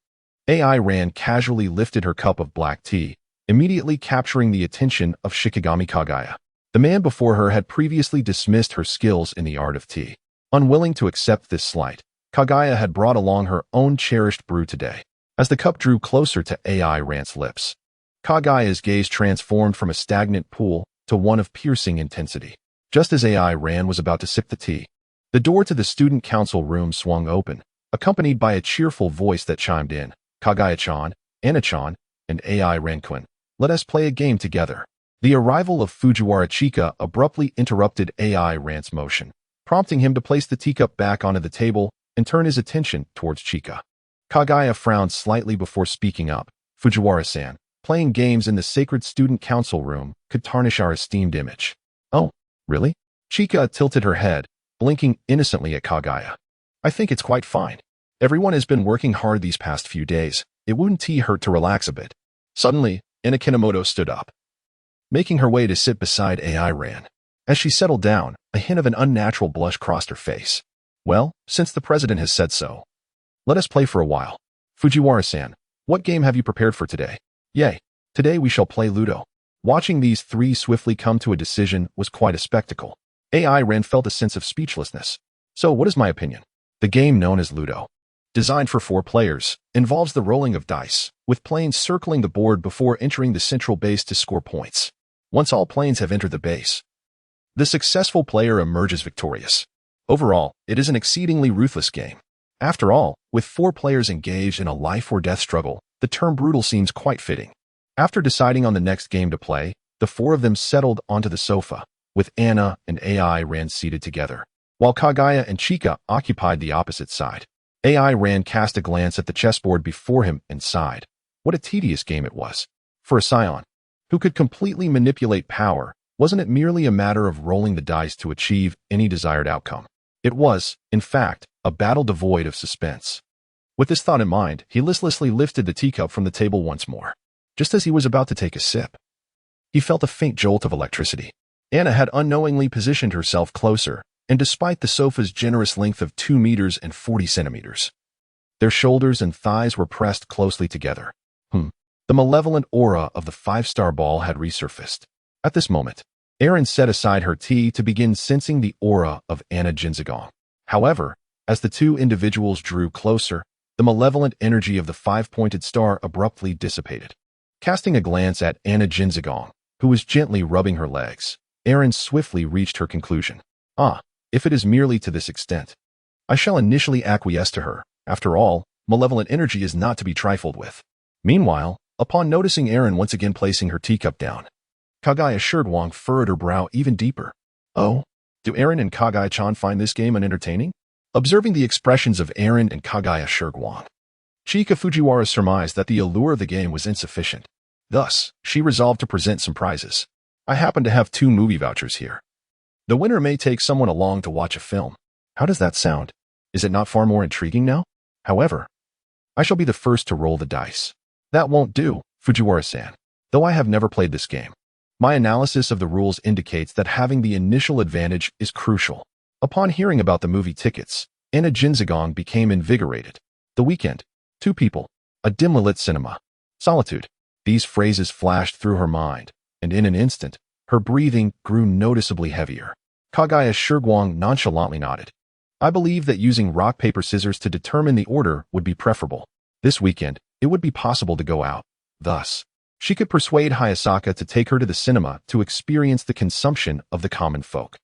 AI Ran casually lifted her cup of black tea, immediately capturing the attention of Shikigami Kagaya. The man before her had previously dismissed her skills in the art of tea. Unwilling to accept this slight, Kagaya had brought along her own cherished brew today. As the cup drew closer to AI Ran's lips, Kagaya's gaze transformed from a stagnant pool to one of piercing intensity. Just as AI Ran was about to sip the tea, the door to the student council room swung open, accompanied by a cheerful voice that chimed in, "Kagaya-chan, Anna-chan, and AI Ran-kun, let us play a game together." The arrival of Fujiwara Chika abruptly interrupted AI Ran's motion, prompting him to place the teacup back onto the table and turn his attention towards Chika. Kagaya frowned slightly before speaking up. "Fujiwara-san, playing games in the sacred student council room could tarnish our esteemed image." "Oh, really?" Chika tilted her head, blinking innocently at Kagaya. "I think it's quite fine. Everyone has been working hard these past few days. It wouldn't hurt to relax a bit." Suddenly, Inakinomoto stood up, making her way to sit beside AI Ran. As she settled down, a hint of an unnatural blush crossed her face. "Well, since the president has said so, let us play for a while. Fujiwara-san, what game have you prepared for today?" "Yay, today we shall play Ludo." Watching these three swiftly come to a decision was quite a spectacle. AI Ran felt a sense of speechlessness. "So what is my opinion?" The game known as Ludo, designed for 4 players, involves the rolling of dice, with planes circling the board before entering the central base to score points. Once all planes have entered the base, the successful player emerges victorious. Overall, it is an exceedingly ruthless game. After all, with 4 players engaged in a life-or-death struggle, the term brutal seems quite fitting. After deciding on the next game to play, the 4 of them settled onto the sofa, with Anna and AI Ran seated together, while Kagaya and Chika occupied the opposite side. AI Ran cast a glance at the chessboard before him and sighed. What a tedious game it was. For a Saiyan, who could completely manipulate power, wasn't it merely a matter of rolling the dice to achieve any desired outcome? It was, in fact, a battle devoid of suspense. With this thought in mind, he listlessly lifted the teacup from the table once more. Just as he was about to take a sip, he felt a faint jolt of electricity. Anna had unknowingly positioned herself closer, and despite the sofa's generous length of 2 meters and 40 centimeters, their shoulders and thighs were pressed closely together. The malevolent aura of the 5-star ball had resurfaced. At this moment, Erin set aside her tea to begin sensing the aura of Anna Jinzagong. However, as the 2 individuals drew closer, the malevolent energy of the 5-pointed star abruptly dissipated. Casting a glance at Anna Jinzagong, who was gently rubbing her legs, Erin swiftly reached her conclusion. If it is merely to this extent, I shall initially acquiesce to her. After all, malevolent energy is not to be trifled with. Meanwhile, upon noticing Erin once again placing her teacup down, Kagaya Shurgwang furrowed her brow even deeper. "Oh, do Erin and Kagaya-chan find this game unentertaining?" Observing the expressions of Erin and Kagaya Shurgwang, Chika Fujiwara surmised that the allure of the game was insufficient. Thus, she resolved to present some prizes. "I happen to have 2 movie vouchers here. The winner may take someone along to watch a film." How does that sound? Is it not far more intriguing now? However, I shall be the first to roll the dice. That won't do, Fujiwara-san. Though I have never played this game, my analysis of the rules indicates that having the initial advantage is crucial. Upon hearing about the movie tickets, Anna Jinzagong became invigorated. The weekend, 2 people, a dimly lit cinema, solitude. These phrases flashed through her mind, and in an instant, her breathing grew noticeably heavier. Kagaya Shurgwang nonchalantly nodded. "I believe that using rock, paper, scissors to determine the order would be preferable. This weekend, it would be possible to go out. Thus, she could persuade Hayasaka to take her to the cinema to experience the consumption of the common folk."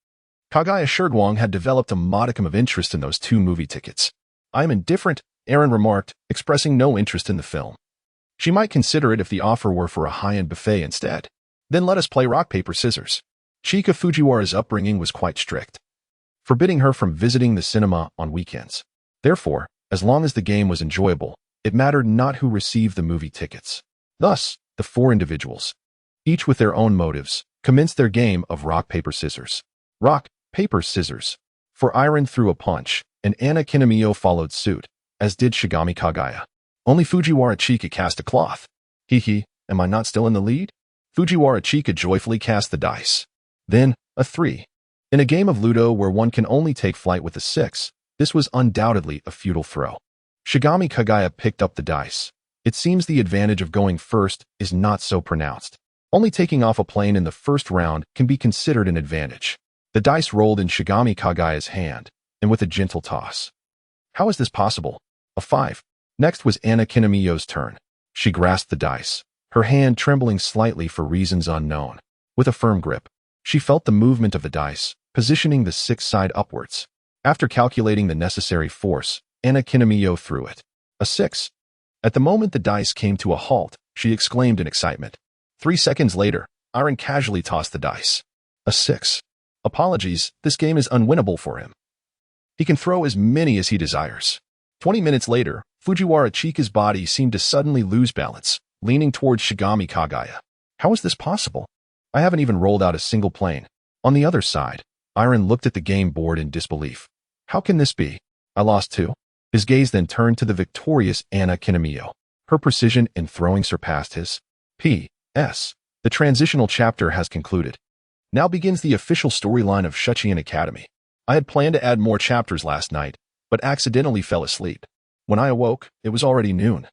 Kagaya Shurgwang had developed a modicum of interest in those 2 movie tickets. "I am indifferent," Erin remarked, expressing no interest in the film. She might consider it if the offer were for a high-end buffet instead. "Then let us play rock, paper, scissors." Chika Fujiwara's upbringing was quite strict, forbidding her from visiting the cinema on weekends. Therefore, as long as the game was enjoyable, it mattered not who received the movie tickets. Thus, the 4 individuals, each with their own motives, commenced their game of rock, paper, scissors. Rock, paper, scissors. For Iron threw a punch, and Anna Kinamiyo followed suit, as did Shigami Kagaya. Only Fujiwara Chika cast a cloth. Am I not still in the lead? Fujiwara Chika joyfully cast the dice. Then, a 3. In a game of Ludo where one can only take flight with a 6, this was undoubtedly a futile throw. Shigami Kagaya picked up the dice. It seems the advantage of going first is not so pronounced. Only taking off a plane in the first round can be considered an advantage. The dice rolled in Shigami Kagaya's hand, and with a gentle toss. How is this possible? A 5. Next was Anna Kinamiyo's turn. She grasped the dice, her hand trembling slightly for reasons unknown. With a firm grip, she felt the movement of the dice, positioning the sixth side upwards. After calculating the necessary force, Anna Kinamiyo threw it. A 6. At the moment the dice came to a halt, she exclaimed in excitement. 3 seconds later, Iron casually tossed the dice. A 6. Apologies, this game is unwinnable for him. He can throw as many as he desires. 20 minutes later, Fujiwara Chika's body seemed to suddenly lose balance, leaning towards Shigami Kagaya. How is this possible? I haven't even rolled out a single plane. On the other side, Iron looked at the game board in disbelief. How can this be? I lost 2. His gaze then turned to the victorious Anna Kinamiyo. Her precision in throwing surpassed his. P.S. The transitional chapter has concluded. Now begins the official storyline of Shuchian Academy. I had planned to add more chapters last night, but accidentally fell asleep. When I awoke, it was already noon.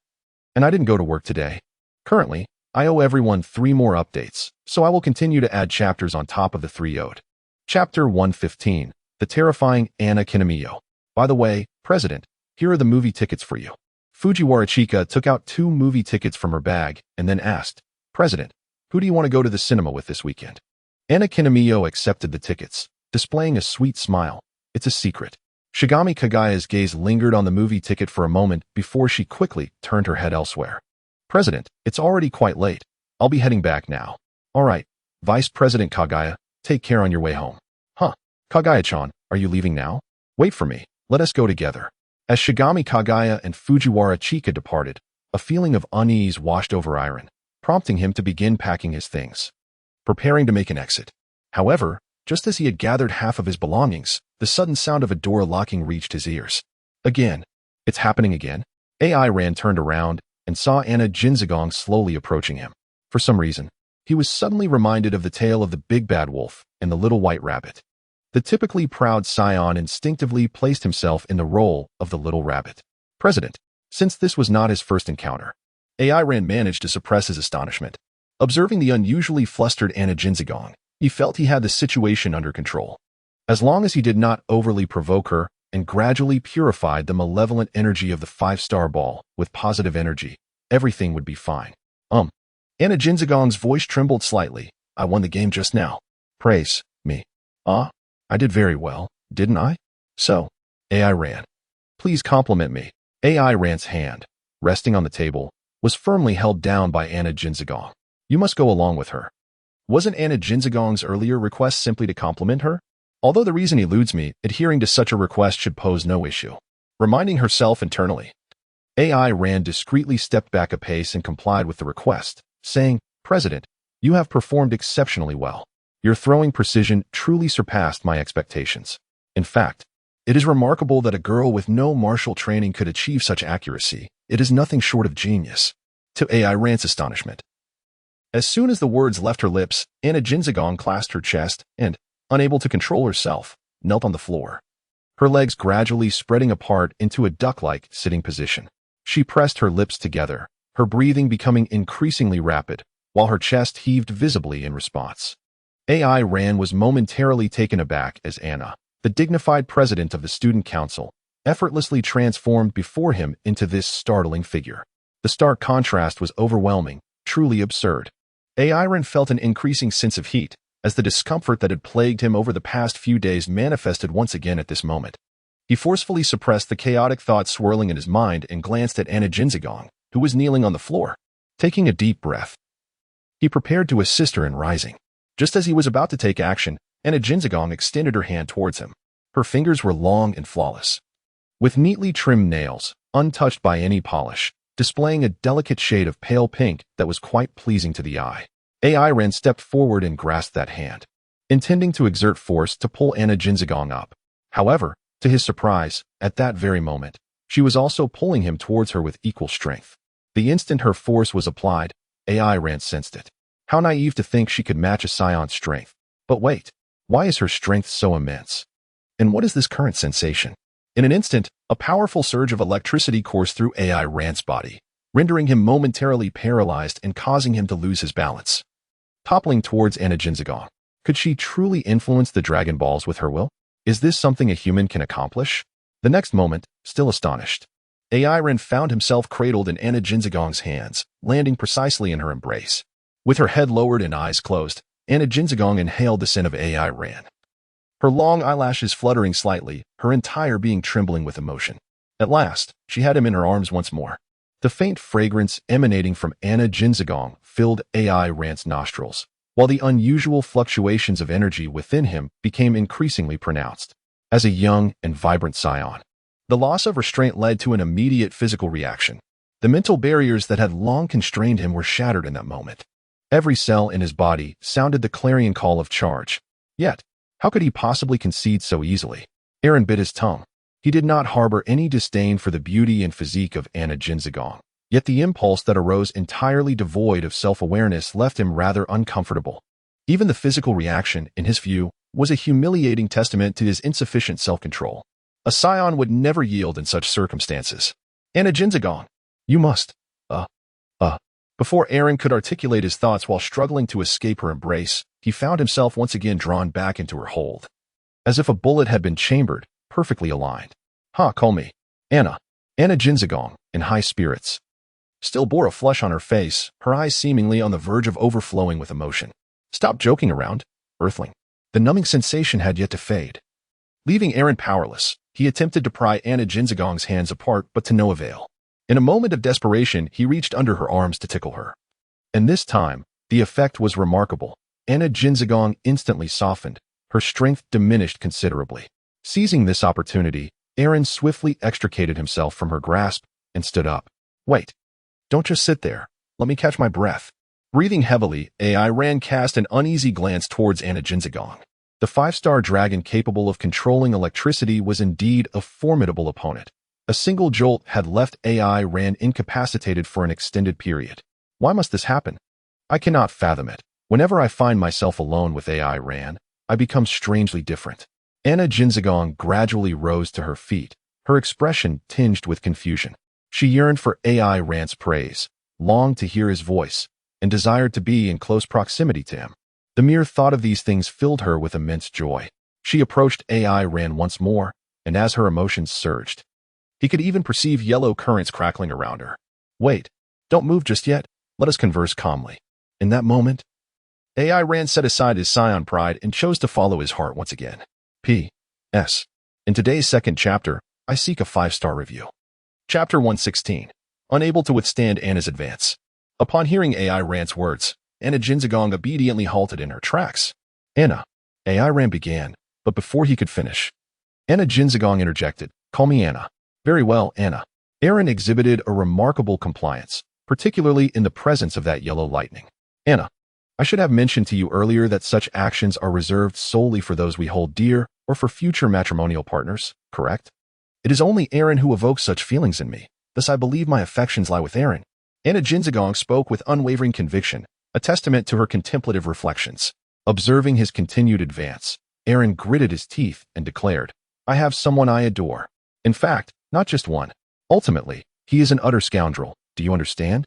And I didn't go to work today. Currently, I owe everyone 3 more updates, so I will continue to add chapters on top of the 3 owed. Chapter 115, The Terrifying Anna Kinamiyo. By the way, President, here are the movie tickets for you. Fujiwara Chika took out 2 movie tickets from her bag and then asked, President, who do you want to go to the cinema with this weekend? Anna Kinamiyo accepted the tickets, displaying a sweet smile. It's a secret. Shigami Kagaya's gaze lingered on the movie ticket for a moment before she quickly turned her head elsewhere. President, it's already quite late. I'll be heading back now. All right, Vice President Kagaya, take care on your way home. Huh, Kagaya-chan, are you leaving now? Wait for me, let us go together. As Shigami Kagaya and Fujiwara Chika departed, a feeling of unease washed over Iron, prompting him to begin packing his things, preparing to make an exit. However, just as he had gathered half of his belongings, the sudden sound of a door locking reached his ears. Again. It's happening again? Iron turned around and saw Anna Jinzagong slowly approaching him. For some reason, he was suddenly reminded of the tale of the big bad wolf and the little white rabbit. The typically proud Saiyan instinctively placed himself in the role of the little rabbit. President, since this was not his first encounter, Iron managed to suppress his astonishment. Observing the unusually flustered Anna Jinzagong, he felt he had the situation under control. As long as he did not overly provoke her and gradually purified the malevolent energy of the 5-star ball with positive energy, everything would be fine. Anna Jinzagong's voice trembled slightly. I won the game just now. Praise me. I did very well, didn't I? So, Iron, please compliment me. Iron's hand, resting on the table, was firmly held down by Anna Jinzagong. You must go along with her. Wasn't Anna Jinzagong's earlier request simply to compliment her? Although the reason eludes me, adhering to such a request should pose no issue. Reminding herself internally, Iron discreetly stepped back a pace and complied with the request, saying, President, you have performed exceptionally well. Your throwing precision truly surpassed my expectations. In fact, it is remarkable that a girl with no martial training could achieve such accuracy. It is nothing short of genius. To Iron's astonishment. As soon as the words left her lips, Anna Jinzagong clasped her chest and, unable to control herself, knelt on the floor. Her legs gradually spreading apart into a duck-like sitting position. She pressed her lips together, her breathing becoming increasingly rapid, while her chest heaved visibly in response. Iron was momentarily taken aback as Anna, the dignified president of the student council, effortlessly transformed before him into this startling figure. The stark contrast was overwhelming, truly absurd. Iron felt an increasing sense of heat, as the discomfort that had plagued him over the past few days manifested once again at this moment. He forcefully suppressed the chaotic thoughts swirling in his mind and glanced at Anna Jinzagong, who was kneeling on the floor. Taking a deep breath, he prepared to assist her in rising. Just as he was about to take action, Anna Jinzagong extended her hand towards him. Her fingers were long and flawless, with neatly trimmed nails, untouched by any polish, displaying a delicate shade of pale pink that was quite pleasing to the eye. Iron stepped forward and grasped that hand, intending to exert force to pull Anna Jinzagong up. However, to his surprise, at that very moment, she was also pulling him towards her with equal strength. The instant her force was applied, Iron sensed it. How naive to think she could match a Scion's strength. But wait, why is her strength so immense? And what is this current sensation? In an instant, a powerful surge of electricity coursed through Iron's body, rendering him momentarily paralyzed and causing him to lose his balance. Toppling towards Anna Jinzagong, could she truly influence the Dragon Balls with her will? Is this something a human can accomplish? The next moment, still astonished, AI Ren found himself cradled in Anna Jinzagong's hands, landing precisely in her embrace. With her head lowered and eyes closed, Anna Jinzagong inhaled the scent of AI Ren. Her long eyelashes fluttering slightly, her entire being trembling with emotion. At last, she had him in her arms once more. The faint fragrance emanating from Anna Jinzagong filled AI Ran's nostrils, while the unusual fluctuations of energy within him became increasingly pronounced. As a young and vibrant Saiyan, the loss of restraint led to an immediate physical reaction. The mental barriers that had long constrained him were shattered in that moment. Every cell in his body sounded the clarion call of charge. Yet, how could he possibly concede so easily? Eren bit his tongue. He did not harbor any disdain for the beauty and physique of Anna Jinzagong. Yet the impulse that arose entirely devoid of self-awareness left him rather uncomfortable. Even the physical reaction, in his view, was a humiliating testament to his insufficient self-control. A Saiyan would never yield in such circumstances. Anna Jinzagong, you must, Before Eren could articulate his thoughts while struggling to escape her embrace, he found himself once again drawn back into her hold. As if a bullet had been chambered, perfectly aligned. Call me. Anna. Anna Jinzagong, in high spirits, still bore a flush on her face, her eyes seemingly on the verge of overflowing with emotion. Stop joking around, Earthling. The numbing sensation had yet to fade. Leaving Eren powerless, he attempted to pry Anna Jinzagong's hands apart, but to no avail. In a moment of desperation, he reached under her arms to tickle her. And this time, the effect was remarkable. Anna Jinzagong instantly softened, her strength diminished considerably. Seizing this opportunity, Eren swiftly extricated himself from her grasp and stood up. Wait. Don't just sit there. Let me catch my breath. Breathing heavily, AI Ran cast an uneasy glance towards Anna Jinzagong. The 5-star dragon capable of controlling electricity was indeed a formidable opponent. A single jolt had left AI Ran incapacitated for an extended period. Why must this happen? I cannot fathom it. Whenever I find myself alone with AI Ran, I become strangely different. Anna Jinzagong gradually rose to her feet, her expression tinged with confusion. She yearned for AI Ran's praise, longed to hear his voice, and desired to be in close proximity to him. The mere thought of these things filled her with immense joy. She approached AI Ran once more, and as her emotions surged, he could even perceive yellow currents crackling around her. Wait, don't move just yet. Let us converse calmly. In that moment, AI Ran set aside his Saiyan pride and chose to follow his heart once again. P.S. In today's second chapter, I seek a 5-star review. Chapter 116. Unable to withstand Anna's advance. Upon hearing AI Ran's words, Anna Jinzagong obediently halted in her tracks. Anna. AI Ran began, but before he could finish, Anna Jinzagong interjected. Call me Anna. Very well, Anna. Eren exhibited a remarkable compliance, particularly in the presence of that yellow lightning. Anna, I should have mentioned to you earlier that such actions are reserved solely for those we hold dear or for future matrimonial partners, correct? It is only Eren who evokes such feelings in me, thus I believe my affections lie with Eren. Anna Jinzagong spoke with unwavering conviction, a testament to her contemplative reflections. Observing his continued advance, Eren gritted his teeth and declared, I have someone I adore. In fact, not just one. Ultimately, he is an utter scoundrel, do you understand?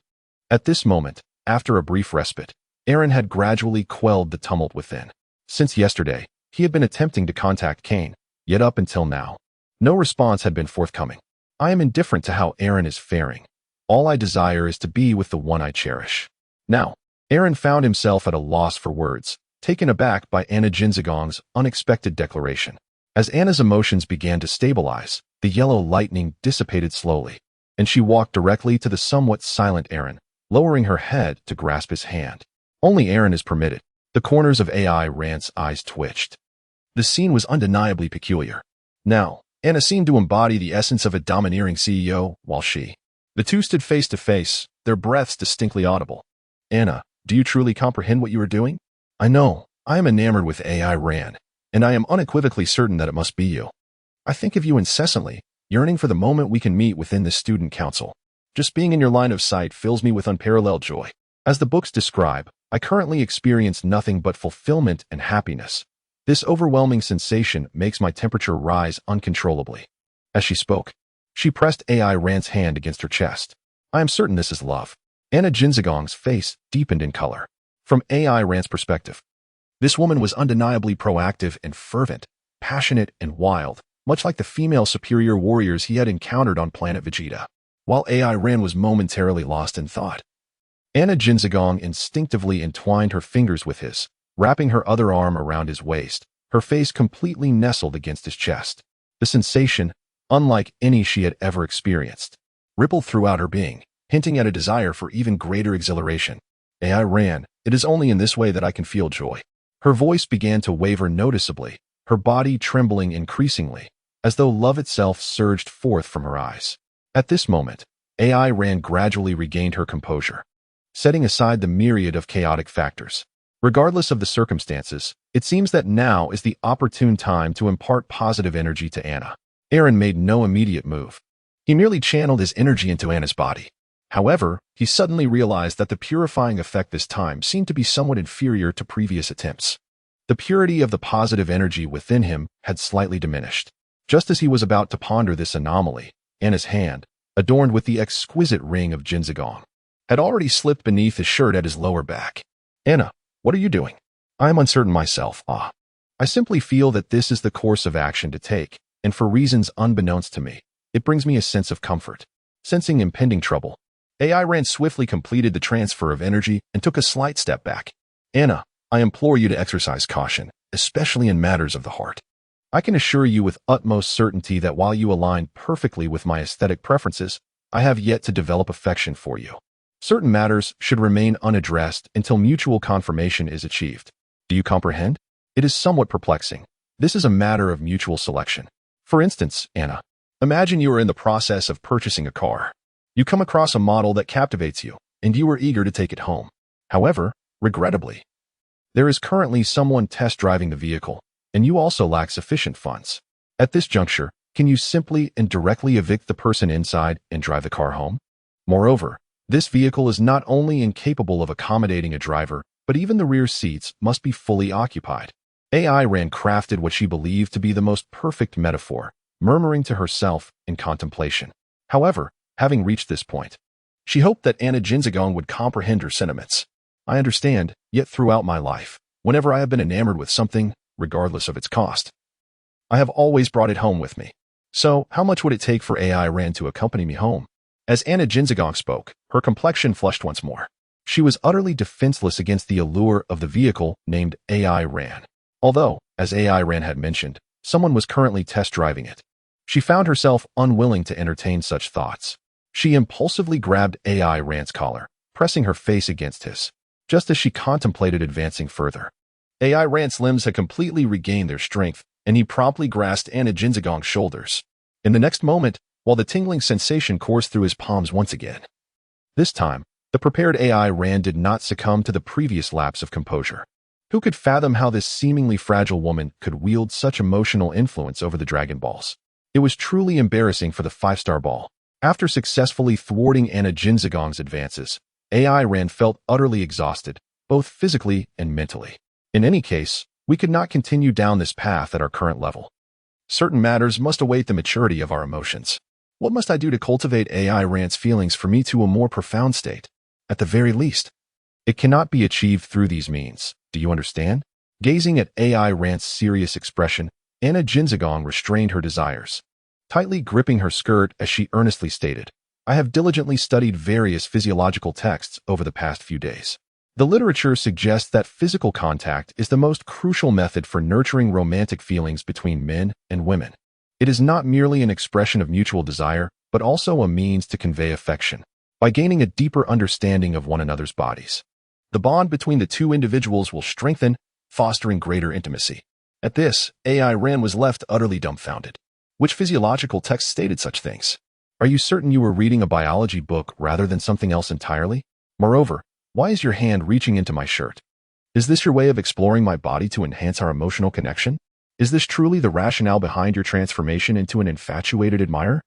At this moment, after a brief respite, Eren had gradually quelled the tumult within. Since yesterday, he had been attempting to contact Cain, yet up until now, no response had been forthcoming. I am indifferent to how Eren is faring. All I desire is to be with the one I cherish. Now, Eren found himself at a loss for words, taken aback by Anna Jinzagong's unexpected declaration. As Anna's emotions began to stabilize, the yellow lightning dissipated slowly, and she walked directly to the somewhat silent Eren, lowering her head to grasp his hand. Only Eren is permitted. The corners of AI Ran's eyes twitched. The scene was undeniably peculiar. Now, Anna seemed to embody the essence of a domineering CEO, while the two stood face to face, their breaths distinctly audible. Anna, do you truly comprehend what you are doing? I know, I am enamored with AI Ran, and I am unequivocally certain that it must be you. I think of you incessantly, yearning for the moment we can meet within the student council. Just being in your line of sight fills me with unparalleled joy. As the books describe, I currently experience nothing but fulfillment and happiness. This overwhelming sensation makes my temperature rise uncontrollably. As she spoke, she pressed AI Ran's hand against her chest. I am certain this is love. Anna Jinzagong's face deepened in color. From AI Ran's perspective, this woman was undeniably proactive and fervent, passionate and wild, much like the female superior warriors he had encountered on planet Vegeta. while AI Ran was momentarily lost in thought. Anna Jinzagong instinctively entwined her fingers with his, wrapping her other arm around his waist, her face completely nestled against his chest. The sensation, unlike any she had ever experienced, rippled throughout her being, hinting at a desire for even greater exhilaration. AI Ran, it is only in this way that I can feel joy. Her voice began to waver noticeably, her body trembling increasingly, as though love itself surged forth from her eyes. At this moment, AI Ran gradually regained her composure, setting aside the myriad of chaotic factors. Regardless of the circumstances, it seems that now is the opportune time to impart positive energy to Anna. Aaron made no immediate move. He merely channeled his energy into Anna's body. However, he suddenly realized that the purifying effect this time seemed to be somewhat inferior to previous attempts. The purity of the positive energy within him had slightly diminished. Just as he was about to ponder this anomaly, Anna's hand, adorned with the exquisite ring of Jinzagong, had already slipped beneath his shirt at his lower back. Anna, what are you doing? I am uncertain myself. I simply feel that this is the course of action to take, and for reasons unbeknownst to me, it brings me a sense of comfort. Sensing impending trouble, AI Ran swiftly completed the transfer of energy and took a slight step back. Anna, I implore you to exercise caution, especially in matters of the heart. I can assure you with utmost certainty that while you align perfectly with my aesthetic preferences, I have yet to develop affection for you. Certain matters should remain unaddressed until mutual confirmation is achieved. Do you comprehend? It is somewhat perplexing. This is a matter of mutual selection. For instance, Anna, imagine you are in the process of purchasing a car. You come across a model that captivates you, and you are eager to take it home. However, regrettably, there is currently someone test driving the vehicle, and you also lack sufficient funds. At this juncture, can you simply and directly evict the person inside and drive the car home? Moreover, this vehicle is not only incapable of accommodating a driver, but even the rear seats must be fully occupied. AI Ran crafted what she believed to be the most perfect metaphor, murmuring to herself in contemplation. However, having reached this point, she hoped that Anna Jinzagong would comprehend her sentiments. I understand, yet throughout my life, whenever I have been enamored with something, regardless of its cost, I have always brought it home with me. So, how much would it take for AI Ran to accompany me home? As Anna Jinzagong spoke, her complexion flushed once more. She was utterly defenseless against the allure of the vehicle named AI Ran. Although, as AI Ran had mentioned, someone was currently test driving it. She found herself unwilling to entertain such thoughts. She impulsively grabbed AI Ran's collar, pressing her face against his, just as she contemplated advancing further. AI Ran's limbs had completely regained their strength, and he promptly grasped Anna Jinzagong's shoulders. In the next moment, while the tingling sensation coursed through his palms once again. This time, the prepared AI Ran did not succumb to the previous lapse of composure. Who could fathom how this seemingly fragile woman could wield such emotional influence over the Dragon Balls? It was truly embarrassing for the five-star ball. After successfully thwarting Anna Jinzagong's advances, AI Ran felt utterly exhausted, both physically and mentally. In any case, we could not continue down this path at our current level. Certain matters must await the maturity of our emotions. What must I do to cultivate AI Ran's feelings for me to a more profound state? At the very least, it cannot be achieved through these means. Do you understand? Gazing at AI Ran's serious expression, Anna Jinzagong restrained her desires, tightly gripping her skirt as she earnestly stated, I have diligently studied various physiological texts over the past few days. The literature suggests that physical contact is the most crucial method for nurturing romantic feelings between men and women. It is not merely an expression of mutual desire, but also a means to convey affection. By gaining a deeper understanding of one another's bodies, the bond between the two individuals will strengthen, fostering greater intimacy. At this, AI Ran was left utterly dumbfounded. Which physiological text stated such things? Are you certain you were reading a biology book rather than something else entirely? Moreover, why is your hand reaching into my shirt? Is this your way of exploring my body to enhance our emotional connection? Is this truly the rationale behind your transformation into an infatuated admirer?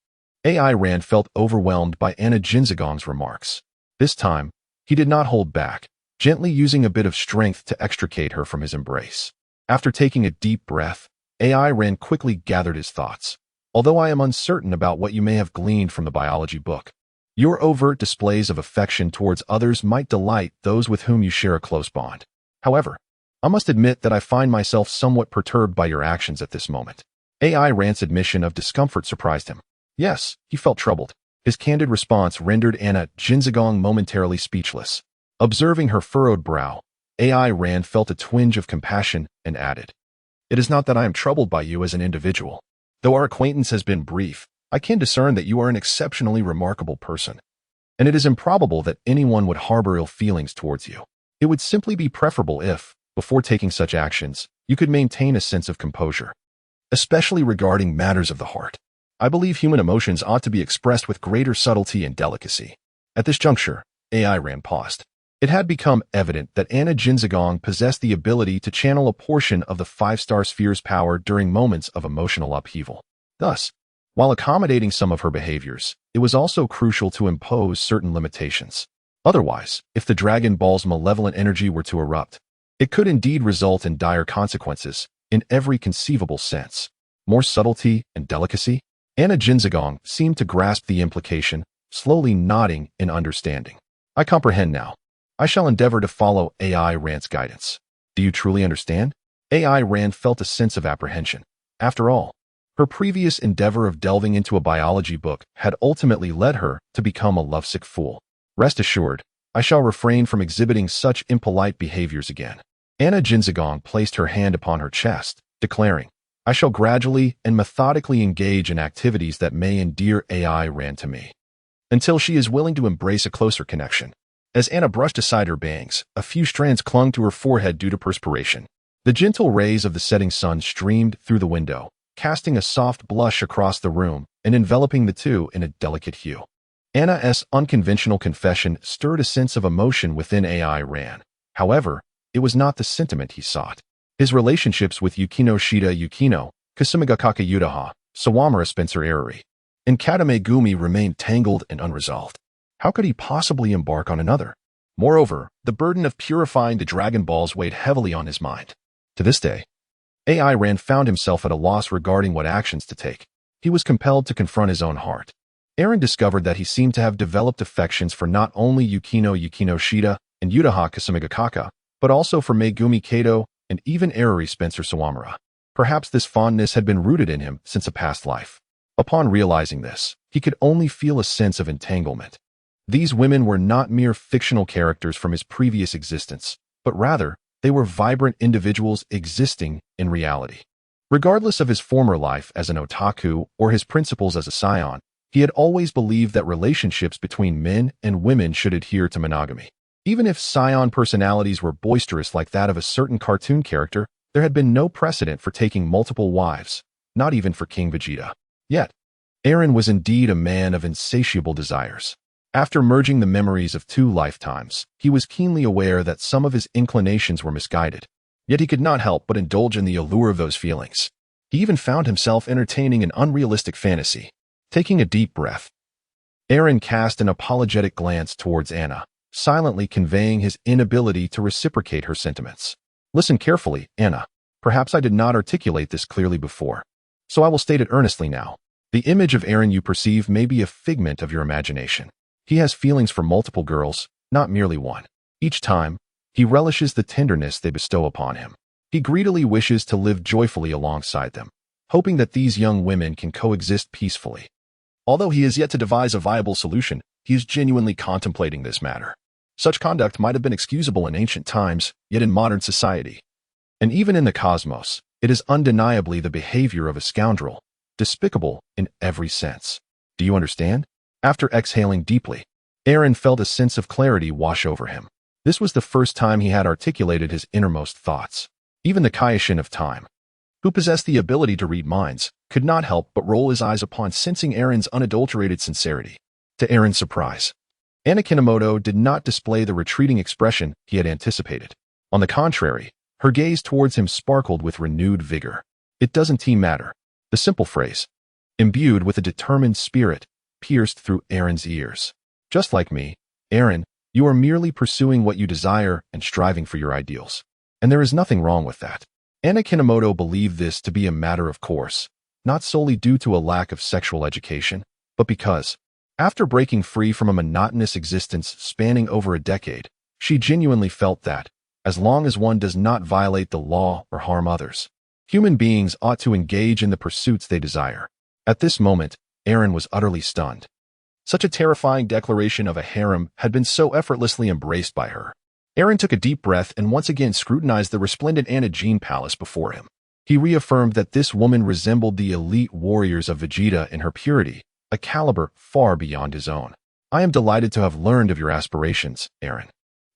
AI Ran felt overwhelmed by Anna Jinzagong's remarks. This time, he did not hold back, gently using a bit of strength to extricate her from his embrace. After taking a deep breath, AI Ran quickly gathered his thoughts. Although I am uncertain about what you may have gleaned from the biology book, your overt displays of affection towards others might delight those with whom you share a close bond. However, I must admit that I find myself somewhat perturbed by your actions at this moment. AI Ran's admission of discomfort surprised him. Yes, he felt troubled. His candid response rendered Anna Jinzagong momentarily speechless. Observing her furrowed brow, AI Rand felt a twinge of compassion and added, "It is not that I am troubled by you as an individual. Though our acquaintance has been brief, I can discern that you are an exceptionally remarkable person, and it is improbable that anyone would harbor ill feelings towards you. It would simply be preferable if, before taking such actions, you could maintain a sense of composure, especially regarding matters of the heart. I believe human emotions ought to be expressed with greater subtlety and delicacy." At this juncture, AI Rand paused. It had become evident that Anna Jinzagong possessed the ability to channel a portion of the five-star sphere's power during moments of emotional upheaval. Thus, while accommodating some of her behaviors, it was also crucial to impose certain limitations. Otherwise, if the Dragon Ball's malevolent energy were to erupt, it could indeed result in dire consequences, in every conceivable sense. More subtlety and delicacy? Anna Jinzagong seemed to grasp the implication, slowly nodding in understanding. "I comprehend now. I shall endeavor to follow AI Rand's guidance." "Do you truly understand?" AI Rand felt a sense of apprehension. After all, her previous endeavor of delving into a biology book had ultimately led her to become a lovesick fool. "Rest assured, I shall refrain from exhibiting such impolite behaviors again." Anna Jinzagong placed her hand upon her chest, declaring, "I shall gradually and methodically engage in activities that may endear AI Rand to me, until she is willing to embrace a closer connection." As Anna brushed aside her bangs, a few strands clung to her forehead due to perspiration. The gentle rays of the setting sun streamed through the window, casting a soft blush across the room and enveloping the two in a delicate hue. Anna's unconventional confession stirred a sense of emotion within AI Rand. However, it was not the sentiment he sought. His relationships with Yukino Shida Yukino, Kasumigakaka Utaha, Sawamura Spencer Arari, and Katame Gumi remained tangled and unresolved. How could he possibly embark on another? Moreover, the burden of purifying the Dragon Balls weighed heavily on his mind. To this day, AI Rand found himself at a loss regarding what actions to take. He was compelled to confront his own heart. Aaron discovered that he seemed to have developed affections for not only Yukino Shida and Utaha Kasumigakaka, but also for Megumi Kato and even Arari Spencer Sawamura. Perhaps this fondness had been rooted in him since a past life. Upon realizing this, he could only feel a sense of entanglement. These women were not mere fictional characters from his previous existence, but rather, they were vibrant individuals existing in reality. Regardless of his former life as an otaku or his principles as a Saiyan, he had always believed that relationships between men and women should adhere to monogamy. Even if Saiyan personalities were boisterous like that of a certain cartoon character, there had been no precedent for taking multiple wives, not even for King Vegeta. Yet, Aaron was indeed a man of insatiable desires. After merging the memories of 2 lifetimes, he was keenly aware that some of his inclinations were misguided. Yet he could not help but indulge in the allure of those feelings. He even found himself entertaining an unrealistic fantasy. Taking a deep breath, Aaron cast an apologetic glance towards Anna, silently conveying his inability to reciprocate her sentiments. "Listen carefully, Anna. Perhaps I did not articulate this clearly before, so I will state it earnestly now. The image of Aaron you perceive may be a figment of your imagination. He has feelings for multiple girls, not merely one. Each time, he relishes the tenderness they bestow upon him. He greedily wishes to live joyfully alongside them, hoping that these young women can coexist peacefully. Although he has yet to devise a viable solution, he is genuinely contemplating this matter. Such conduct might have been excusable in ancient times, yet in modern society, and even in the cosmos, it is undeniably the behavior of a scoundrel, despicable in every sense. Do you understand?" After exhaling deeply, Aaron felt a sense of clarity wash over him. This was the first time he had articulated his innermost thoughts. Even the Kaioshin of time, who possessed the ability to read minds, could not help but roll his eyes upon sensing Aaron's unadulterated sincerity. To Aaron's surprise, Anna Kinomoto did not display the retreating expression he had anticipated. On the contrary, her gaze towards him sparkled with renewed vigor. "It doesn't matter." The simple phrase, imbued with a determined spirit, pierced through Aaron's ears. "Just like me, Aaron, you are merely pursuing what you desire and striving for your ideals. And there is nothing wrong with that." Anna Kinomoto believed this to be a matter of course, not solely due to a lack of sexual education, but because, after breaking free from a monotonous existence spanning over a decade, she genuinely felt that, as long as one does not violate the law or harm others, human beings ought to engage in the pursuits they desire. At this moment, Aaron was utterly stunned. Such a terrifying declaration of a harem had been so effortlessly embraced by her. Aaron took a deep breath and once again scrutinized the resplendent Anna Jean palace before him. He reaffirmed that this woman resembled the elite warriors of Vegeta in her purity, a caliber far beyond his own. I am delighted to have learned of your aspirations, Aaron.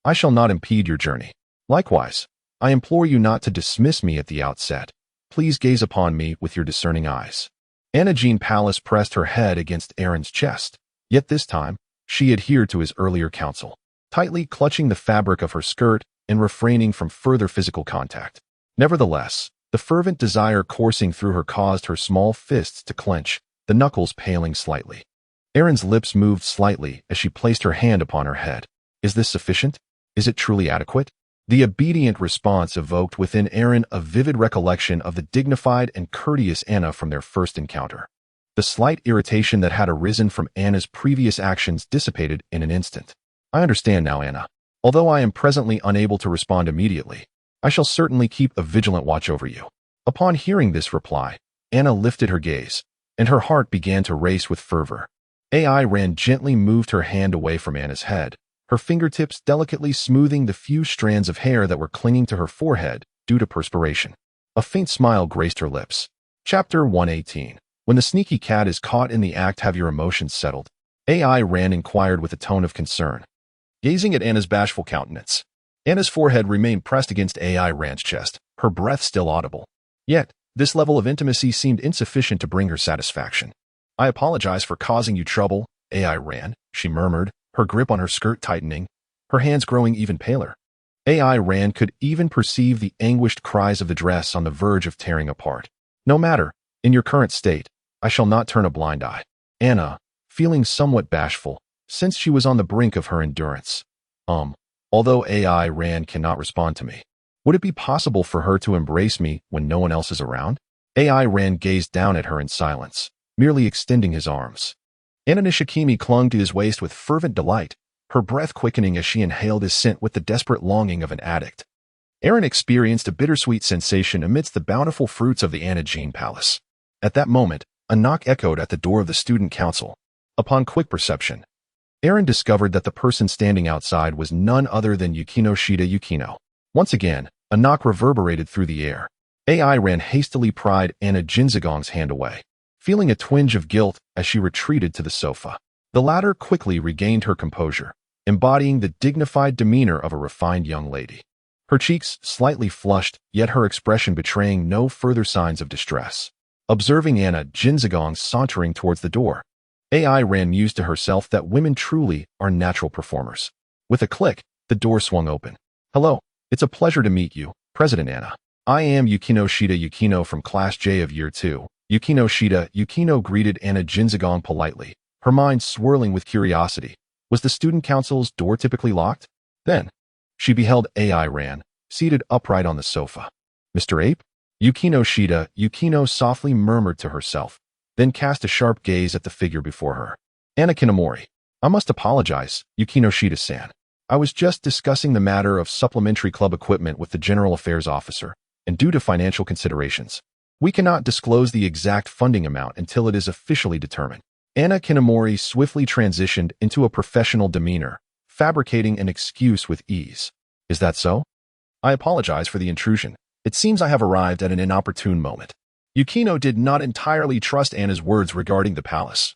I shall not impede your journey. Likewise, I implore you not to dismiss me at the outset. Please gaze upon me with your discerning eyes. Anna Jean Palace pressed her head against Aaron's chest, yet this time, she adhered to his earlier counsel, tightly clutching the fabric of her skirt and refraining from further physical contact. Nevertheless, the fervent desire coursing through her caused her small fists to clench, the knuckles paling slightly. Aaron's lips moved slightly as she placed her hand upon her head. Is this sufficient? Is it truly adequate? The obedient response evoked within Aaron a vivid recollection of the dignified and courteous Anna from their first encounter. The slight irritation that had arisen from Anna's previous actions dissipated in an instant. I understand now, Anna. Although I am presently unable to respond immediately, I shall certainly keep a vigilant watch over you. Upon hearing this reply, Anna lifted her gaze, and her heart began to race with fervor. AI Ran gently moved her hand away from Anna's head, her fingertips delicately smoothing the few strands of hair that were clinging to her forehead due to perspiration. A faint smile graced her lips. Chapter 118. When the sneaky cat is caught in the act, have your emotions settled? AI Ran inquired with a tone of concern, gazing at Anna's bashful countenance. Anna's forehead remained pressed against AI Ran's chest, her breath still audible. Yet, this level of intimacy seemed insufficient to bring her satisfaction. I apologize for causing you trouble, AI Ran, she murmured, her grip on her skirt tightening, her hands growing even paler. AI Ran could even perceive the anguished cries of the dress on the verge of tearing apart. No matter, in your current state, I shall not turn a blind eye. Anna, feeling somewhat bashful, since she was on the brink of her endurance. Although AI Ran cannot respond to me, would it be possible for her to embrace me when no one else is around? AI Ran gazed down at her in silence, merely extending his arms. Anna Nishikimi clung to his waist with fervent delight, her breath quickening as she inhaled his scent with the desperate longing of an addict. Aaron experienced a bittersweet sensation amidst the bountiful fruits of the Anna Jean Palace. At that moment, a knock echoed at the door of the student council. Upon quick perception, Aaron discovered that the person standing outside was none other than Yukino Shida Yukino. Once again, a knock reverberated through the air. AI Ran hastily pried Anna Jinzagong's hand away, feeling a twinge of guilt as she retreated to the sofa. The latter quickly regained her composure, embodying the dignified demeanor of a refined young lady. Her cheeks slightly flushed, yet her expression betraying no further signs of distress. Observing Anna Jinzagong sauntering towards the door, AI Ran mused to herself that women truly are natural performers. With a click, the door swung open. Hello, it's a pleasure to meet you, President Anna. I am Yukino Shida Yukino from Class J of Year 2. Yukino Shida Yukino greeted Anna Jinzagong politely, her mind swirling with curiosity. Was the student council's door typically locked? Then, she beheld AI Ran, seated upright on the sofa. Mr. Ape? Yukino Shida Yukino softly murmured to herself, then cast a sharp gaze at the figure before her. Anna Kinemori. I must apologize, Yukino Shida-san. I was just discussing the matter of supplementary club equipment with the General Affairs Officer, and due to financial considerations, we cannot disclose the exact funding amount until it is officially determined. Anna Kinemori swiftly transitioned into a professional demeanor, fabricating an excuse with ease. Is that so? I apologize for the intrusion. It seems I have arrived at an inopportune moment. Yukino did not entirely trust Anna's words regarding the palace,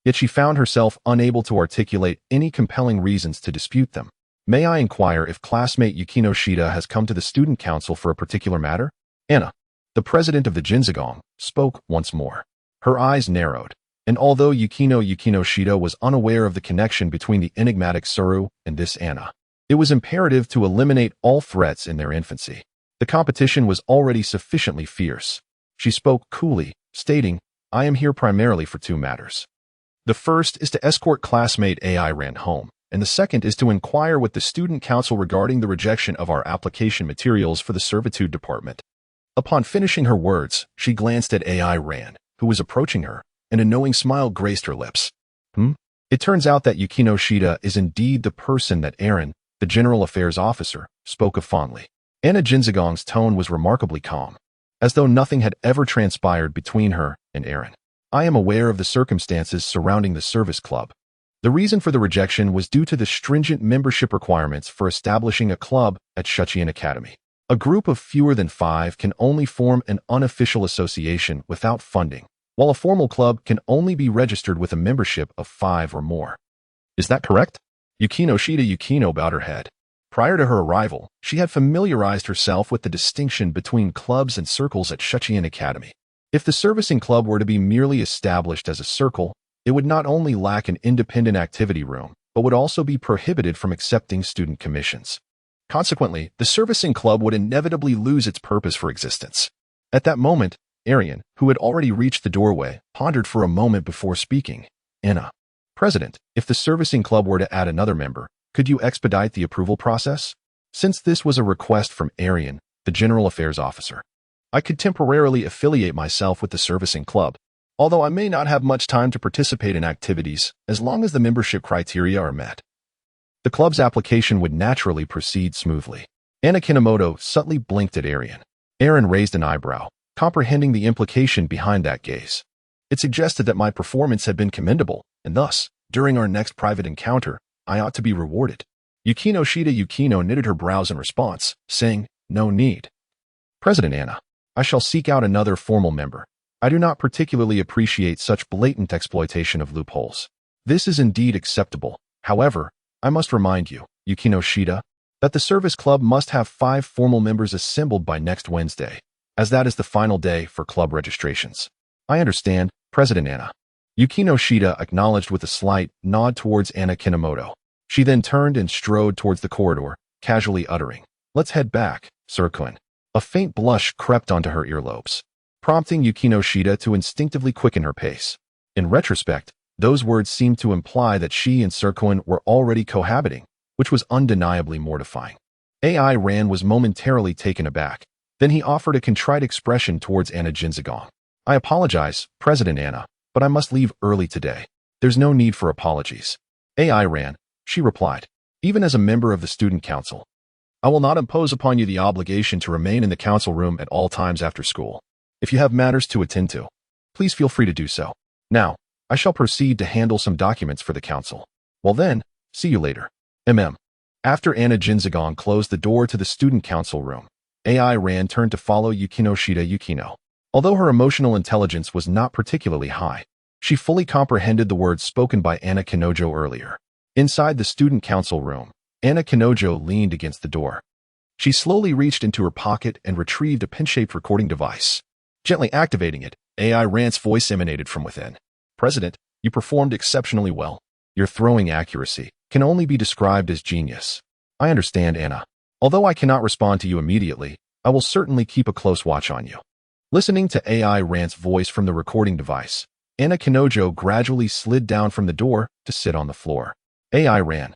yet she found herself unable to articulate any compelling reasons to dispute them. May I inquire if classmate Yukino Shida has come to the student council for a particular matter? Anna, the president of the Jinzagong, spoke once more. Her eyes narrowed, and although Yukino Shida was unaware of the connection between the enigmatic Suru and this Anna, it was imperative to eliminate all threats in their infancy. The competition was already sufficiently fierce. She spoke coolly, stating, I am here primarily for two matters. The first is to escort classmate AI Ran home, and the second is to inquire with the student council regarding the rejection of our application materials for the servitude department. Upon finishing her words, she glanced at AI Ran, who was approaching her, and a knowing smile graced her lips. It turns out that Yukino Shida is indeed the person that Aaron, the General Affairs Officer, spoke of fondly. Anna Jinzagong's tone was remarkably calm, as though nothing had ever transpired between her and Aaron. I am aware of the circumstances surrounding the service club. The reason for the rejection was due to the stringent membership requirements for establishing a club at Saiyan Academy. A group of fewer than 5 can only form an unofficial association without funding, while a formal club can only be registered with a membership of 5 or more. Is that correct? Yukino bowed her head. Prior to her arrival, she had familiarized herself with the distinction between clubs and circles at Saiyan Academy. If the servicing club were to be merely established as a circle, it would not only lack an independent activity room, but would also be prohibited from accepting student commissions. Consequently, the servicing club would inevitably lose its purpose for existence. At that moment, Arian, who had already reached the doorway, pondered for a moment before speaking. Anna, President, if the servicing club were to add another member, could you expedite the approval process? Since this was a request from Arian, the General Affairs Officer, I could temporarily affiliate myself with the servicing club, although I may not have much time to participate in activities as long as the membership criteria are met. The club's application would naturally proceed smoothly. Anna Kinomoto subtly blinked at Arian. Aaron raised an eyebrow, comprehending the implication behind that gaze. It suggested that my performance had been commendable, and thus, during our next private encounter, I ought to be rewarded. Yukino knitted her brows in response, saying, "No need." President Anna, I shall seek out another formal member. I do not particularly appreciate such blatant exploitation of loopholes. This is indeed acceptable. However, I must remind you, Yukino Shida, that the service club must have 5 formal members assembled by next Wednesday, as that is the final day for club registrations. I understand, President Anna. Yukino Shida acknowledged with a slight nod towards Anna Kinomoto. She then turned and strode towards the corridor, casually uttering, "Let's head back, Sir-kun." A faint blush crept onto her earlobes, prompting Yukino Shida to instinctively quicken her pace. In retrospect, those words seemed to imply that she and Sir-kun were already cohabiting, which was undeniably mortifying. AI Ran was momentarily taken aback. Then he offered a contrite expression towards Anna Jinzagong. "I apologize, President Anna, but I must leave early today." "There's no need for apologies." AI Ran, she replied, "even as a member of the student council, I will not impose upon you the obligation to remain in the council room at all times after school. If you have matters to attend to, please feel free to do so. Now, I shall proceed to handle some documents for the council. Well then, see you later. MM." After Anna Jinzagong closed the door to the student council room, AI Ran turned to follow Yukino Shida Yukino. Although her emotional intelligence was not particularly high, she fully comprehended the words spoken by Anna Kinojo earlier. Inside the student council room, Anna Kinojo leaned against the door. She slowly reached into her pocket and retrieved a pin-shaped recording device. Gently activating it, AI Ran's voice emanated from within. "President, you performed exceptionally well. Your throwing accuracy can only be described as genius." "I understand, Anna. Although I cannot respond to you immediately, I will certainly keep a close watch on you." Listening to AI Ran's voice from the recording device, Anna Kinojo gradually slid down from the door to sit on the floor. AI Ran.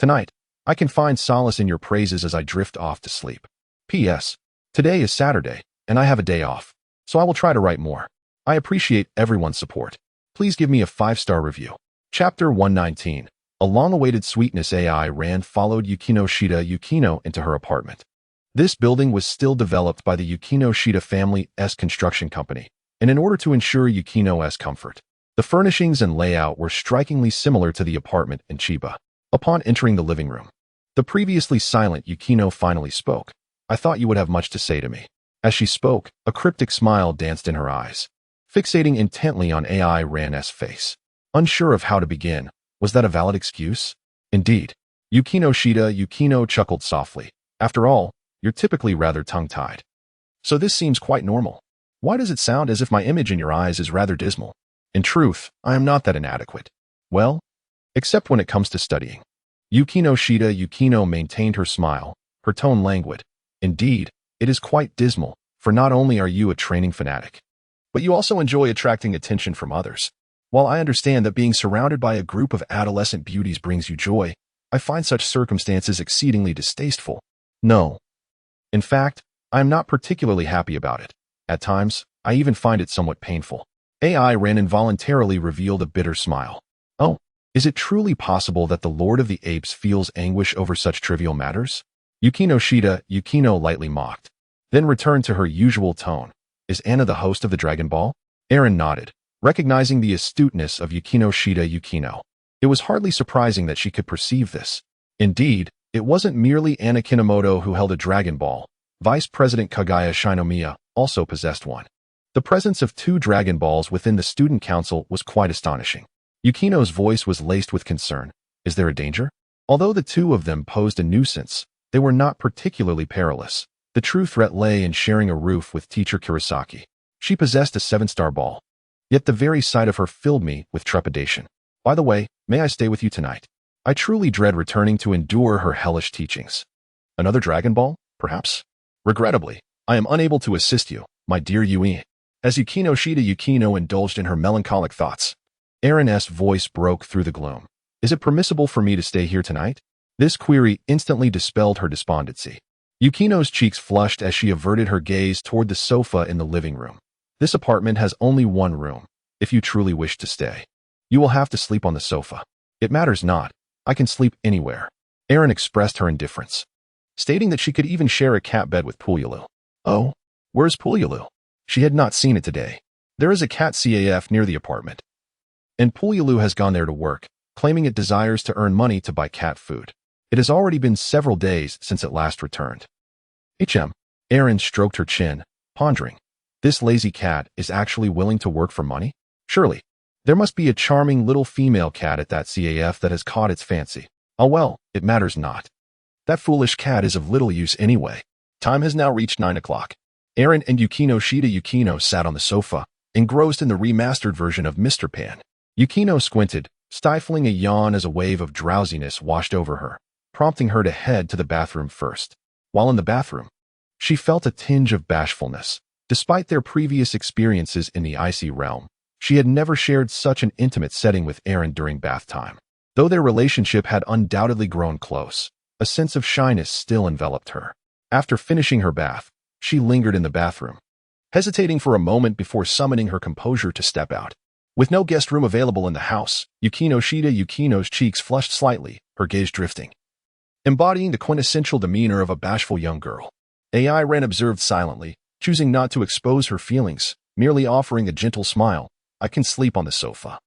Tonight, I can find solace in your praises as I drift off to sleep. P.S. Today is Saturday, and I have a day off, so I will try to write more. I appreciate everyone's support. Please give me a 5-star review. Chapter 119. A long-awaited sweetness. AI Ran followed Yukino Shida Yukino into her apartment. This building was still developed by the Yukino Shida family's construction company, and in order to ensure Yukino's comfort, the furnishings and layout were strikingly similar to the apartment in Chiba. Upon entering the living room, the previously silent Yukino finally spoke. "I thought you would have much to say to me." As she spoke, a cryptic smile danced in her eyes, fixating intently on AI Ran's face. Unsure of how to begin, was that a valid excuse? Indeed. Yukino Shida Yukino chuckled softly. "After all, you're typically rather tongue-tied. So this seems quite normal. Why does it sound as if my image in your eyes is rather dismal? In truth, I am not that inadequate. Well, except when it comes to studying." Yukino Shida Yukino maintained her smile, her tone languid. "Indeed, it is quite dismal, for not only are you a training fanatic, but you also enjoy attracting attention from others. While I understand that being surrounded by a group of adolescent beauties brings you joy, I find such circumstances exceedingly distasteful. No. In fact, I am not particularly happy about it. At times, I even find it somewhat painful." AI Ran involuntarily revealed a bitter smile. "Oh, is it truly possible that the Lord of the Apes feels anguish over such trivial matters?" Yukino Shida Yukino lightly mocked, then returned to her usual tone. "Is Anna the host of the Dragon Ball?" Aaron nodded. Recognizing the astuteness of Yukino Shida Yukino, it was hardly surprising that she could perceive this. Indeed, it wasn't merely Anna Kinomoto who held a Dragon Ball. Vice President Kagaya Shinomiya also possessed one. The presence of 2 Dragon Balls within the student council was quite astonishing. Yukino's voice was laced with concern. Is there a danger? Although the 2 of them posed a nuisance, they were not particularly perilous. The true threat lay in sharing a roof with teacher Kurosaki. She possessed a 7-star ball. Yet the very sight of her filled me with trepidation. By the way, may I stay with you tonight? I truly dread returning to endure her hellish teachings. Another Dragon Ball, perhaps? Regrettably, I am unable to assist you, my dear Yui. As Yukino Shida Yukino indulged in her melancholic thoughts, Aaron's voice broke through the gloom. Is it permissible for me to stay here tonight? This query instantly dispelled her despondency. Yukino's cheeks flushed as she averted her gaze toward the sofa in the living room. This apartment has only one room. If you truly wish to stay, you will have to sleep on the sofa. It matters not. I can sleep anywhere. Aaron expressed her indifference, stating that she could even share a cat bed with Pulyalu. Oh, where's Pulyalu? She had not seen it today. There is a cat CAF near the apartment, and Pulyalu has gone there to work, claiming it desires to earn money to buy cat food. It has already been several days since it last returned. Aaron stroked her chin, pondering. This lazy cat is actually willing to work for money? Surely, there must be a charming little female cat at that CAF that has caught its fancy. Oh well, it matters not. That foolish cat is of little use anyway. Time has now reached 9 o'clock. Aaron and Yukino Shida Yukino sat on the sofa, engrossed in the remastered version of Mr. Pan. Yukino squinted, stifling a yawn as a wave of drowsiness washed over her, prompting her to head to the bathroom first. While in the bathroom, she felt a tinge of bashfulness. Despite their previous experiences in the icy realm, she had never shared such an intimate setting with Aaron during bath time. Though their relationship had undoubtedly grown close, a sense of shyness still enveloped her. After finishing her bath, she lingered in the bathroom, hesitating for a moment before summoning her composure to step out. With no guest room available in the house, Yukino Shida Yukino's cheeks flushed slightly, her gaze drifting, embodying the quintessential demeanor of a bashful young girl. AI Ren observed silently, choosing not to expose her feelings, merely offering a gentle smile. I can sleep on the sofa.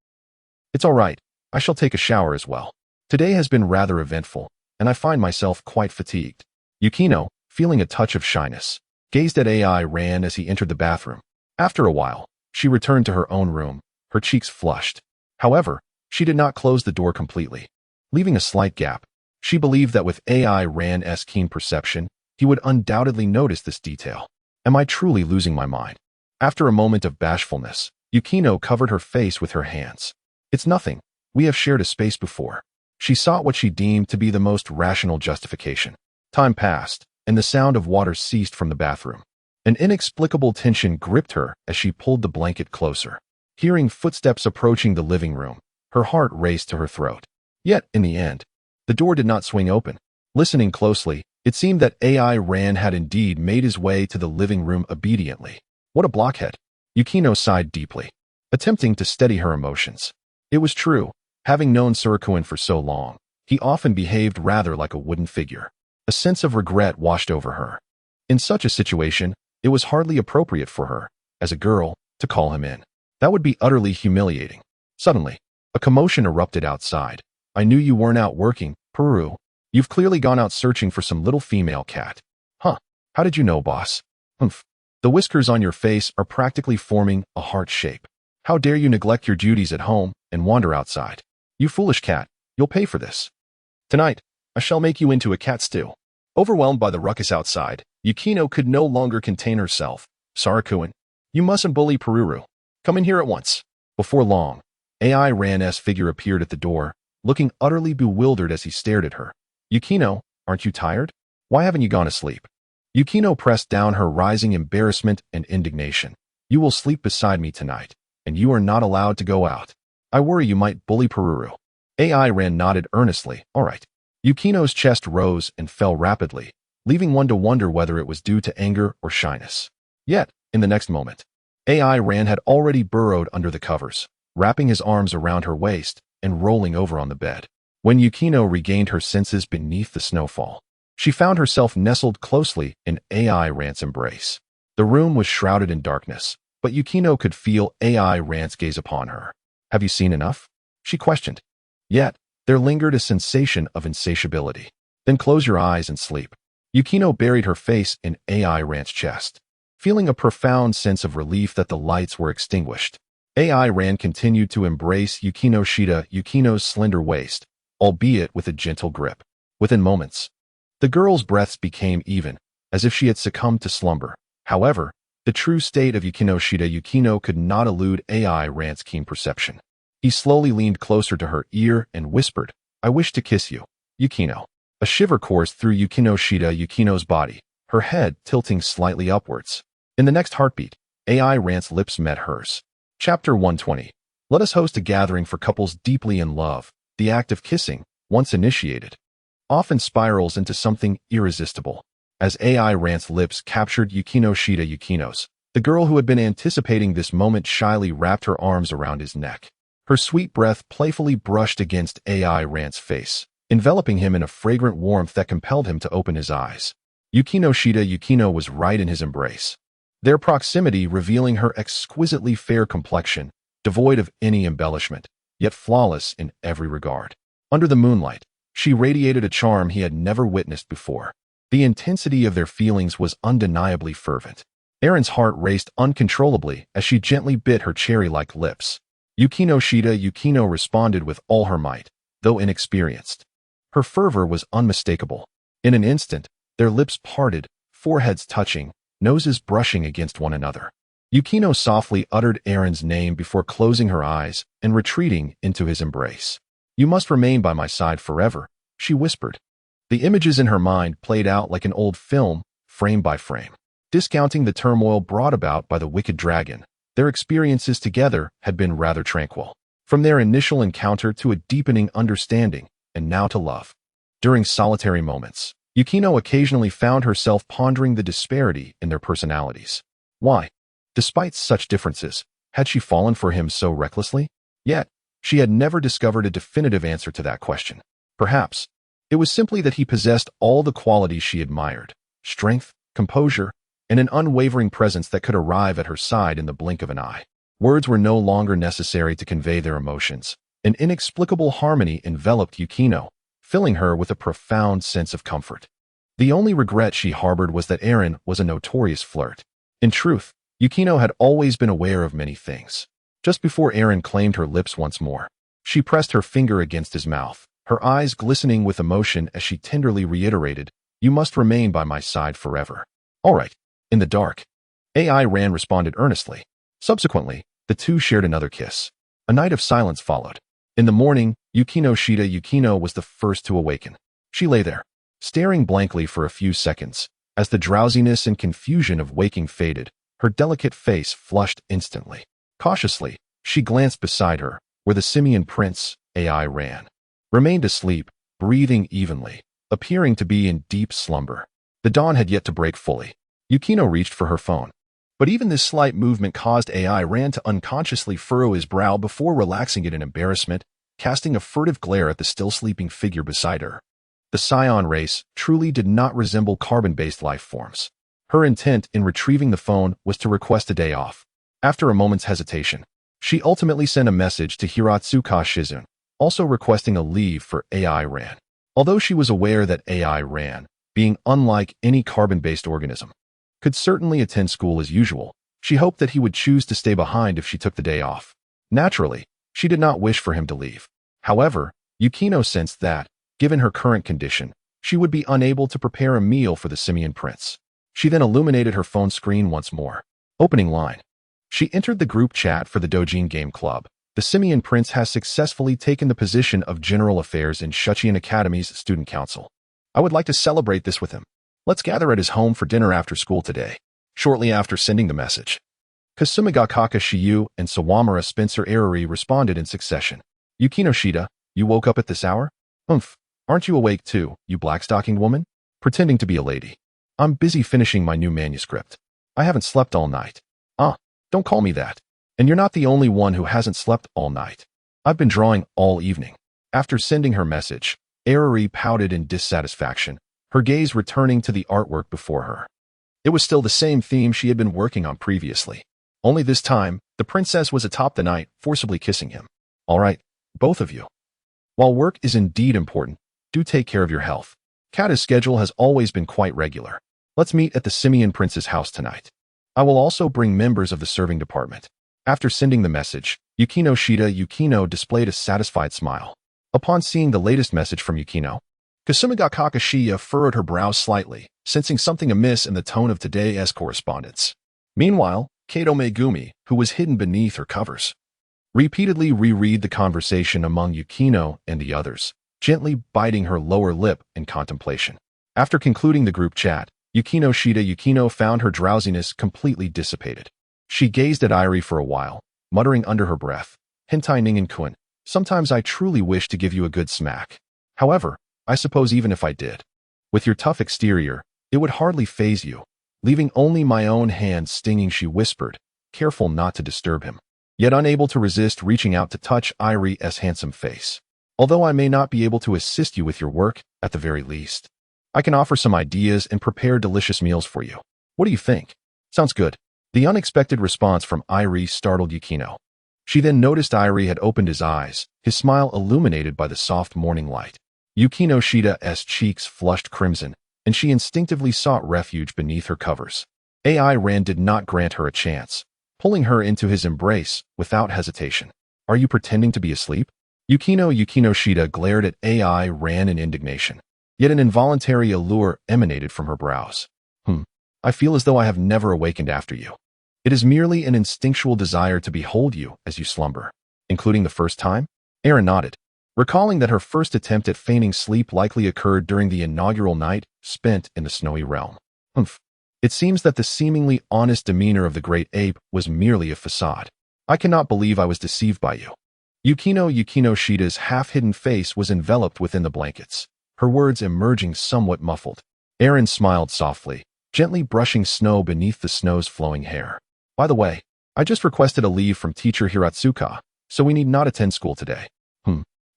It's all right. I shall take a shower as well. Today has been rather eventful, and I find myself quite fatigued. Yukino, feeling a touch of shyness, gazed at AI Ran as he entered the bathroom. After a while, she returned to her own room, her cheeks flushed. However, she did not close the door completely, leaving a slight gap. She believed that with AI Ran's keen perception, he would undoubtedly notice this detail. Am I truly losing my mind? After a moment of bashfulness, Yukino covered her face with her hands. It's nothing. We have shared a space before. She sought what she deemed to be the most rational justification. Time passed, and the sound of water ceased from the bathroom. An inexplicable tension gripped her as she pulled the blanket closer. Hearing footsteps approaching the living room, her heart raced to her throat. Yet, in the end, the door did not swing open. Listening closely, it seemed that AI Ran had indeed made his way to the living room obediently. What a blockhead! Yukino sighed deeply, attempting to steady her emotions. It was true. Having known Surakuen for so long, he often behaved rather like a wooden figure. A sense of regret washed over her. In such a situation, it was hardly appropriate for her, as a girl, to call him in. That would be utterly humiliating. Suddenly, a commotion erupted outside. I knew you weren't out working, Peru. You've clearly gone out searching for some little female cat. Huh. How did you know, boss? Humph. The whiskers on your face are practically forming a heart shape. How dare you neglect your duties at home and wander outside? You foolish cat, you'll pay for this. Tonight, I shall make you into a cat stew. Overwhelmed by the ruckus outside, Yukino could no longer contain herself. Surakuen, you mustn't bully Peruru. Come in here at once. Before long, AI Ran's figure appeared at the door, looking utterly bewildered as he stared at her. Yukino, aren't you tired? Why haven't you gone to sleep? Yukino pressed down her rising embarrassment and indignation. You will sleep beside me tonight, and you are not allowed to go out. I worry you might bully Peruru. AI Ran nodded earnestly. All right. Yukino's chest rose and fell rapidly, leaving one to wonder whether it was due to anger or shyness. Yet, in the next moment, AI Ran had already burrowed under the covers, wrapping his arms around her waist and rolling over on the bed. When Yukino regained her senses beneath the snowfall, she found herself nestled closely in AI Ran's embrace. The room was shrouded in darkness, but Yukino could feel AI Rant's gaze upon her. "Have you seen enough?" she questioned. Yet, there lingered a sensation of insatiability. "Then close your eyes and sleep." Yukino buried her face in AI Rant's chest, feeling a profound sense of relief that the lights were extinguished. AI Rant continued to embrace Yukino's slender waist, albeit with a gentle grip. Within moments, the girl's breaths became even, as if she had succumbed to slumber. However, the true state of Yukino could not elude AI Rant's keen perception. He slowly leaned closer to her ear and whispered, "I wish to kiss you, Yukino." A shiver coursed through Yukino's body, her head tilting slightly upwards. In the next heartbeat, AI Rant's lips met hers. Chapter 120. Let us host a gathering for couples deeply in love. The act of kissing, once initiated, often spirals into something irresistible. As AI Rant's lips captured Yukino's, the girl who had been anticipating this moment shyly wrapped her arms around his neck. Her sweet breath playfully brushed against AI Rant's face, enveloping him in a fragrant warmth that compelled him to open his eyes. Yukino was right in his embrace, their proximity revealing her exquisitely fair complexion, devoid of any embellishment, yet flawless in every regard. Under the moonlight, she radiated a charm he had never witnessed before. The intensity of their feelings was undeniably fervent. Erin's heart raced uncontrollably as she gently bit her cherry-like lips. Yukino responded with all her might, though inexperienced. Her fervor was unmistakable. In an instant, their lips parted, foreheads touching, noses brushing against one another. Yukino softly uttered Erin's name before closing her eyes and retreating into his embrace. "You must remain by my side forever," she whispered. The images in her mind played out like an old film, frame by frame. Discounting the turmoil brought about by the wicked dragon, their experiences together had been rather tranquil. From their initial encounter to a deepening understanding, and now to love. During solitary moments, Yukino occasionally found herself pondering the disparity in their personalities. Why, despite such differences, had she fallen for him so recklessly? Yet, she had never discovered a definitive answer to that question. Perhaps, it was simply that he possessed all the qualities she admired: strength, composure, and an unwavering presence that could arrive at her side in the blink of an eye. Words were no longer necessary to convey their emotions. An inexplicable harmony enveloped Yukino, filling her with a profound sense of comfort. The only regret she harbored was that Erin was a notorious flirt. In truth, Yukino had always been aware of many things. Just before Erin claimed her lips once more, she pressed her finger against his mouth, her eyes glistening with emotion as she tenderly reiterated, "You must remain by my side forever." "All right." In the dark, AI Rand responded earnestly. Subsequently, the two shared another kiss. A night of silence followed. In the morning, Yukino was the first to awaken. She lay there, staring blankly for a few seconds. As the drowsiness and confusion of waking faded, her delicate face flushed instantly. Cautiously, she glanced beside her, where the simian prince, AI Rand, remained asleep, breathing evenly, appearing to be in deep slumber. The dawn had yet to break fully. Yukino reached for her phone. But even this slight movement caused AI Rand to unconsciously furrow his brow before relaxing it in embarrassment, casting a furtive glare at the still sleeping figure beside her. The Saiyan race truly did not resemble carbon-based life forms. Her intent in retrieving the phone was to request a day off. After a moment's hesitation, she ultimately sent a message to Hiratsuka Shizun, also requesting a leave for AI Rand. Although she was aware that AI Rand, being unlike any carbon-based organism, could certainly attend school as usual, she hoped that he would choose to stay behind if she took the day off. Naturally, she did not wish for him to leave. However, Yukino sensed that, given her current condition, she would be unable to prepare a meal for the simian prince. She then illuminated her phone screen once more. Opening line. She entered the group chat for the Dojin Game Club. The simian prince has successfully taken the position of General Affairs in Shuchian Academy's Student Council. I would like to celebrate this with him. Let's gather at his home for dinner after school today. Shortly after sending the message, Kasumigakaka Shiyu and Sawamura Spencer Eruri responded in succession. "Yukino Shida, you woke up at this hour? Aren't you awake too, you black-stockinged woman?" Pretending to be a lady. "I'm busy finishing my new manuscript. I haven't slept all night." Don't call me that. And you're not the only one who hasn't slept all night. I've been drawing all evening. After sending her message, Eruri pouted in dissatisfaction, her gaze returning to the artwork before her. It was still the same theme she had been working on previously. Only this time, the princess was atop the knight, forcibly kissing him. All right, both of you. While work is indeed important, do take care of your health. Kata's schedule has always been quite regular. Let's meet at the Simian Prince's house tonight. I will also bring members of the serving department. After sending the message, Yukino displayed a satisfied smile. Upon seeing the latest message from Yukino, Kasumiga Kakashiya furrowed her brows slightly, sensing something amiss in the tone of today's correspondence. Meanwhile, Kato Megumi, who was hidden beneath her covers, repeatedly reread the conversation among Yukino and the others, gently biting her lower lip in contemplation. After concluding the group chat, Yukino found her drowsiness completely dissipated. She gazed at Irie for a while, muttering under her breath, "Hentai Ningen-kun, sometimes I truly wish to give you a good smack. However, I suppose even if I did, with your tough exterior, it would hardly faze you." Leaving only my own hand stinging, she whispered, careful not to disturb him, yet unable to resist reaching out to touch Irie's handsome face. "Although I may not be able to assist you with your work, at the very least, I can offer some ideas and prepare delicious meals for you. What do you think?" "Sounds good." The unexpected response from Irie startled Yukino. She then noticed Irie had opened his eyes, his smile illuminated by the soft morning light. Yukino's cheeks flushed crimson, and she instinctively sought refuge beneath her covers. AI Ran did not grant her a chance, pulling her into his embrace without hesitation. "Are you pretending to be asleep?" Yukino glared at AI Ran in indignation, yet an involuntary allure emanated from her brows. I feel as though I have never awakened after you. It is merely an instinctual desire to behold you as you slumber." "Including the first time?" Aaron nodded, recalling that her first attempt at feigning sleep likely occurred during the inaugural night spent in the snowy realm. It seems that the seemingly honest demeanor of the great ape was merely a facade. I cannot believe I was deceived by you." Yukino's half-hidden face was enveloped within the blankets, her words emerging somewhat muffled. Aaron smiled softly, gently brushing snow beneath the snow's flowing hair. "By the way, I just requested a leave from teacher Hiratsuka, so we need not attend school today."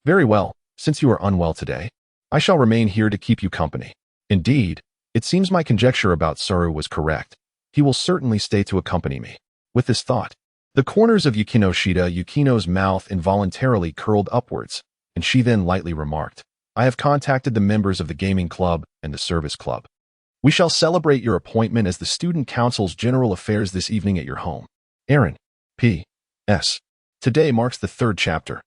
Very well, since you are unwell today, I shall remain here to keep you company." "Indeed, it seems my conjecture about Saru was correct. He will certainly stay to accompany me." With this thought, the corners of Yukino's mouth involuntarily curled upwards, and she then lightly remarked, "I have contacted the members of the gaming club and the service club. We shall celebrate your appointment as the student council's general affairs this evening at your home." Aaron. P.S. Today marks the 3rd chapter.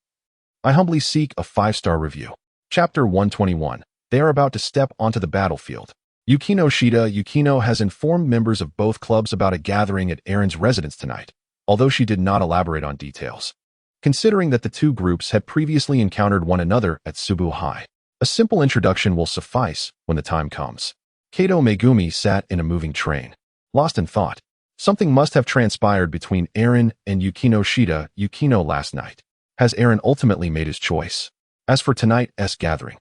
I humbly seek a 5-star review. Chapter 121. They are about to step onto the battlefield. Yukino has informed members of both clubs about a gathering at Aaron's residence tonight, although she did not elaborate on details. Considering that the two groups had previously encountered one another at Subu High, a simple introduction will suffice when the time comes. Kato Megumi sat in a moving train, lost in thought. Something must have transpired between Aaron and Yukino last night. Has Aaron ultimately made his choice? As for tonight's gathering,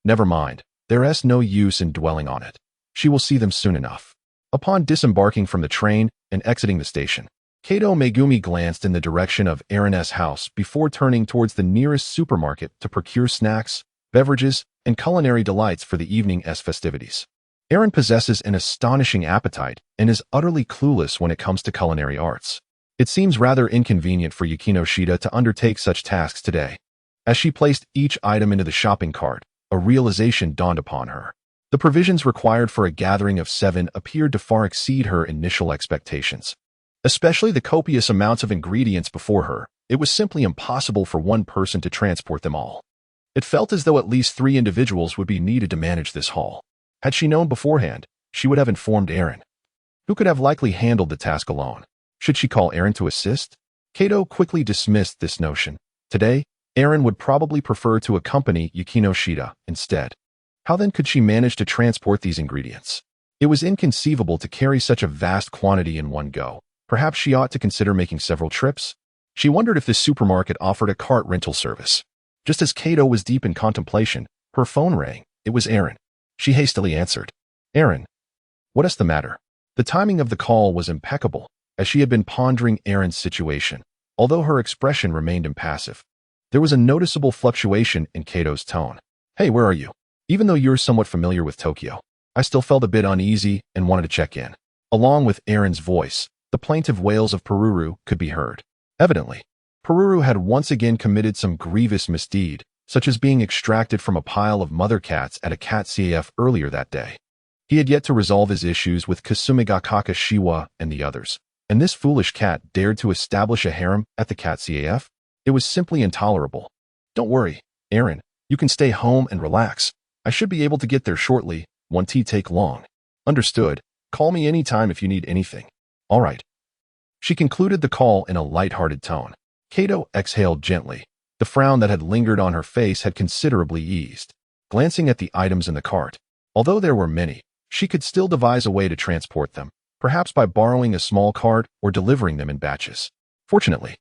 never mind, there's no use in dwelling on it. She will see them soon enough. Upon disembarking from the train and exiting the station, Kato Megumi glanced in the direction of Aaron's house before turning towards the nearest supermarket to procure snacks, beverages, and culinary delights for the evening's festivities. Aaron possesses an astonishing appetite and is utterly clueless when it comes to culinary arts. It seems rather inconvenient for Yukino to undertake such tasks today. As she placed each item into the shopping cart, a realization dawned upon her. The provisions required for a gathering of 7 appeared to far exceed her initial expectations. Especially the copious amounts of ingredients before her, it was simply impossible for one person to transport them all. It felt as though at least 3 individuals would be needed to manage this haul. Had she known beforehand, she would have informed Aaron, who could have likely handled the task alone. Should she call Aaron to assist? Kato quickly dismissed this notion. Today, Aaron would probably prefer to accompany Yukino instead. How then could she manage to transport these ingredients? It was inconceivable to carry such a vast quantity in one go. Perhaps she ought to consider making several trips? She wondered if this supermarket offered a cart rental service. Just as Kato was deep in contemplation, her phone rang. It was Aaron. She hastily answered. "Aaron, what is the matter?" The timing of the call was impeccable, as she had been pondering Aaron's situation. Although her expression remained impassive, there was a noticeable fluctuation in Kato's tone. "Hey, where are you? Even though you're somewhat familiar with Tokyo, I still felt a bit uneasy and wanted to check in." Along with Aaron's voice, The plaintive wails of Pururu could be heard. Evidently, Pururu had once again committed some grievous misdeed, such as being extracted from a pile of mother cats at a cat CAF earlier that day. He had yet to resolve his issues with Kasumigakaka Shiwa and the others, and this foolish cat dared to establish a harem at the cat CAF? It was simply intolerable. Don't worry, Aaron, you can stay home and relax. I should be able to get there shortly, won't take long. Understood. Call me anytime if you need anything. All right. She concluded the call in a light-hearted tone. Kato exhaled gently. The frown that had lingered on her face had considerably eased. Glancing at the items in the cart, although there were many, she could still devise a way to transport them, perhaps by borrowing a small cart or delivering them in batches. Fortunately,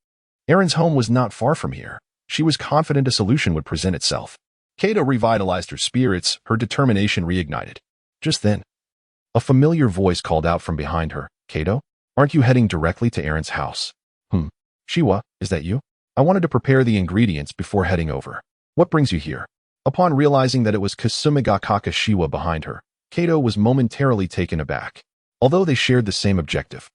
Aaron's home was not far from here. She was confident a solution would present itself. Kato revitalized her spirits, her determination reignited. Just then, a familiar voice called out from behind her. Kato, aren't you heading directly to Aaron's house? Shiwa, is that you? I wanted to prepare the ingredients before heading over. What brings you here? Upon realizing that it was Kasumigakaka Shiwa behind her, Kato was momentarily taken aback. Although they shared the same objective,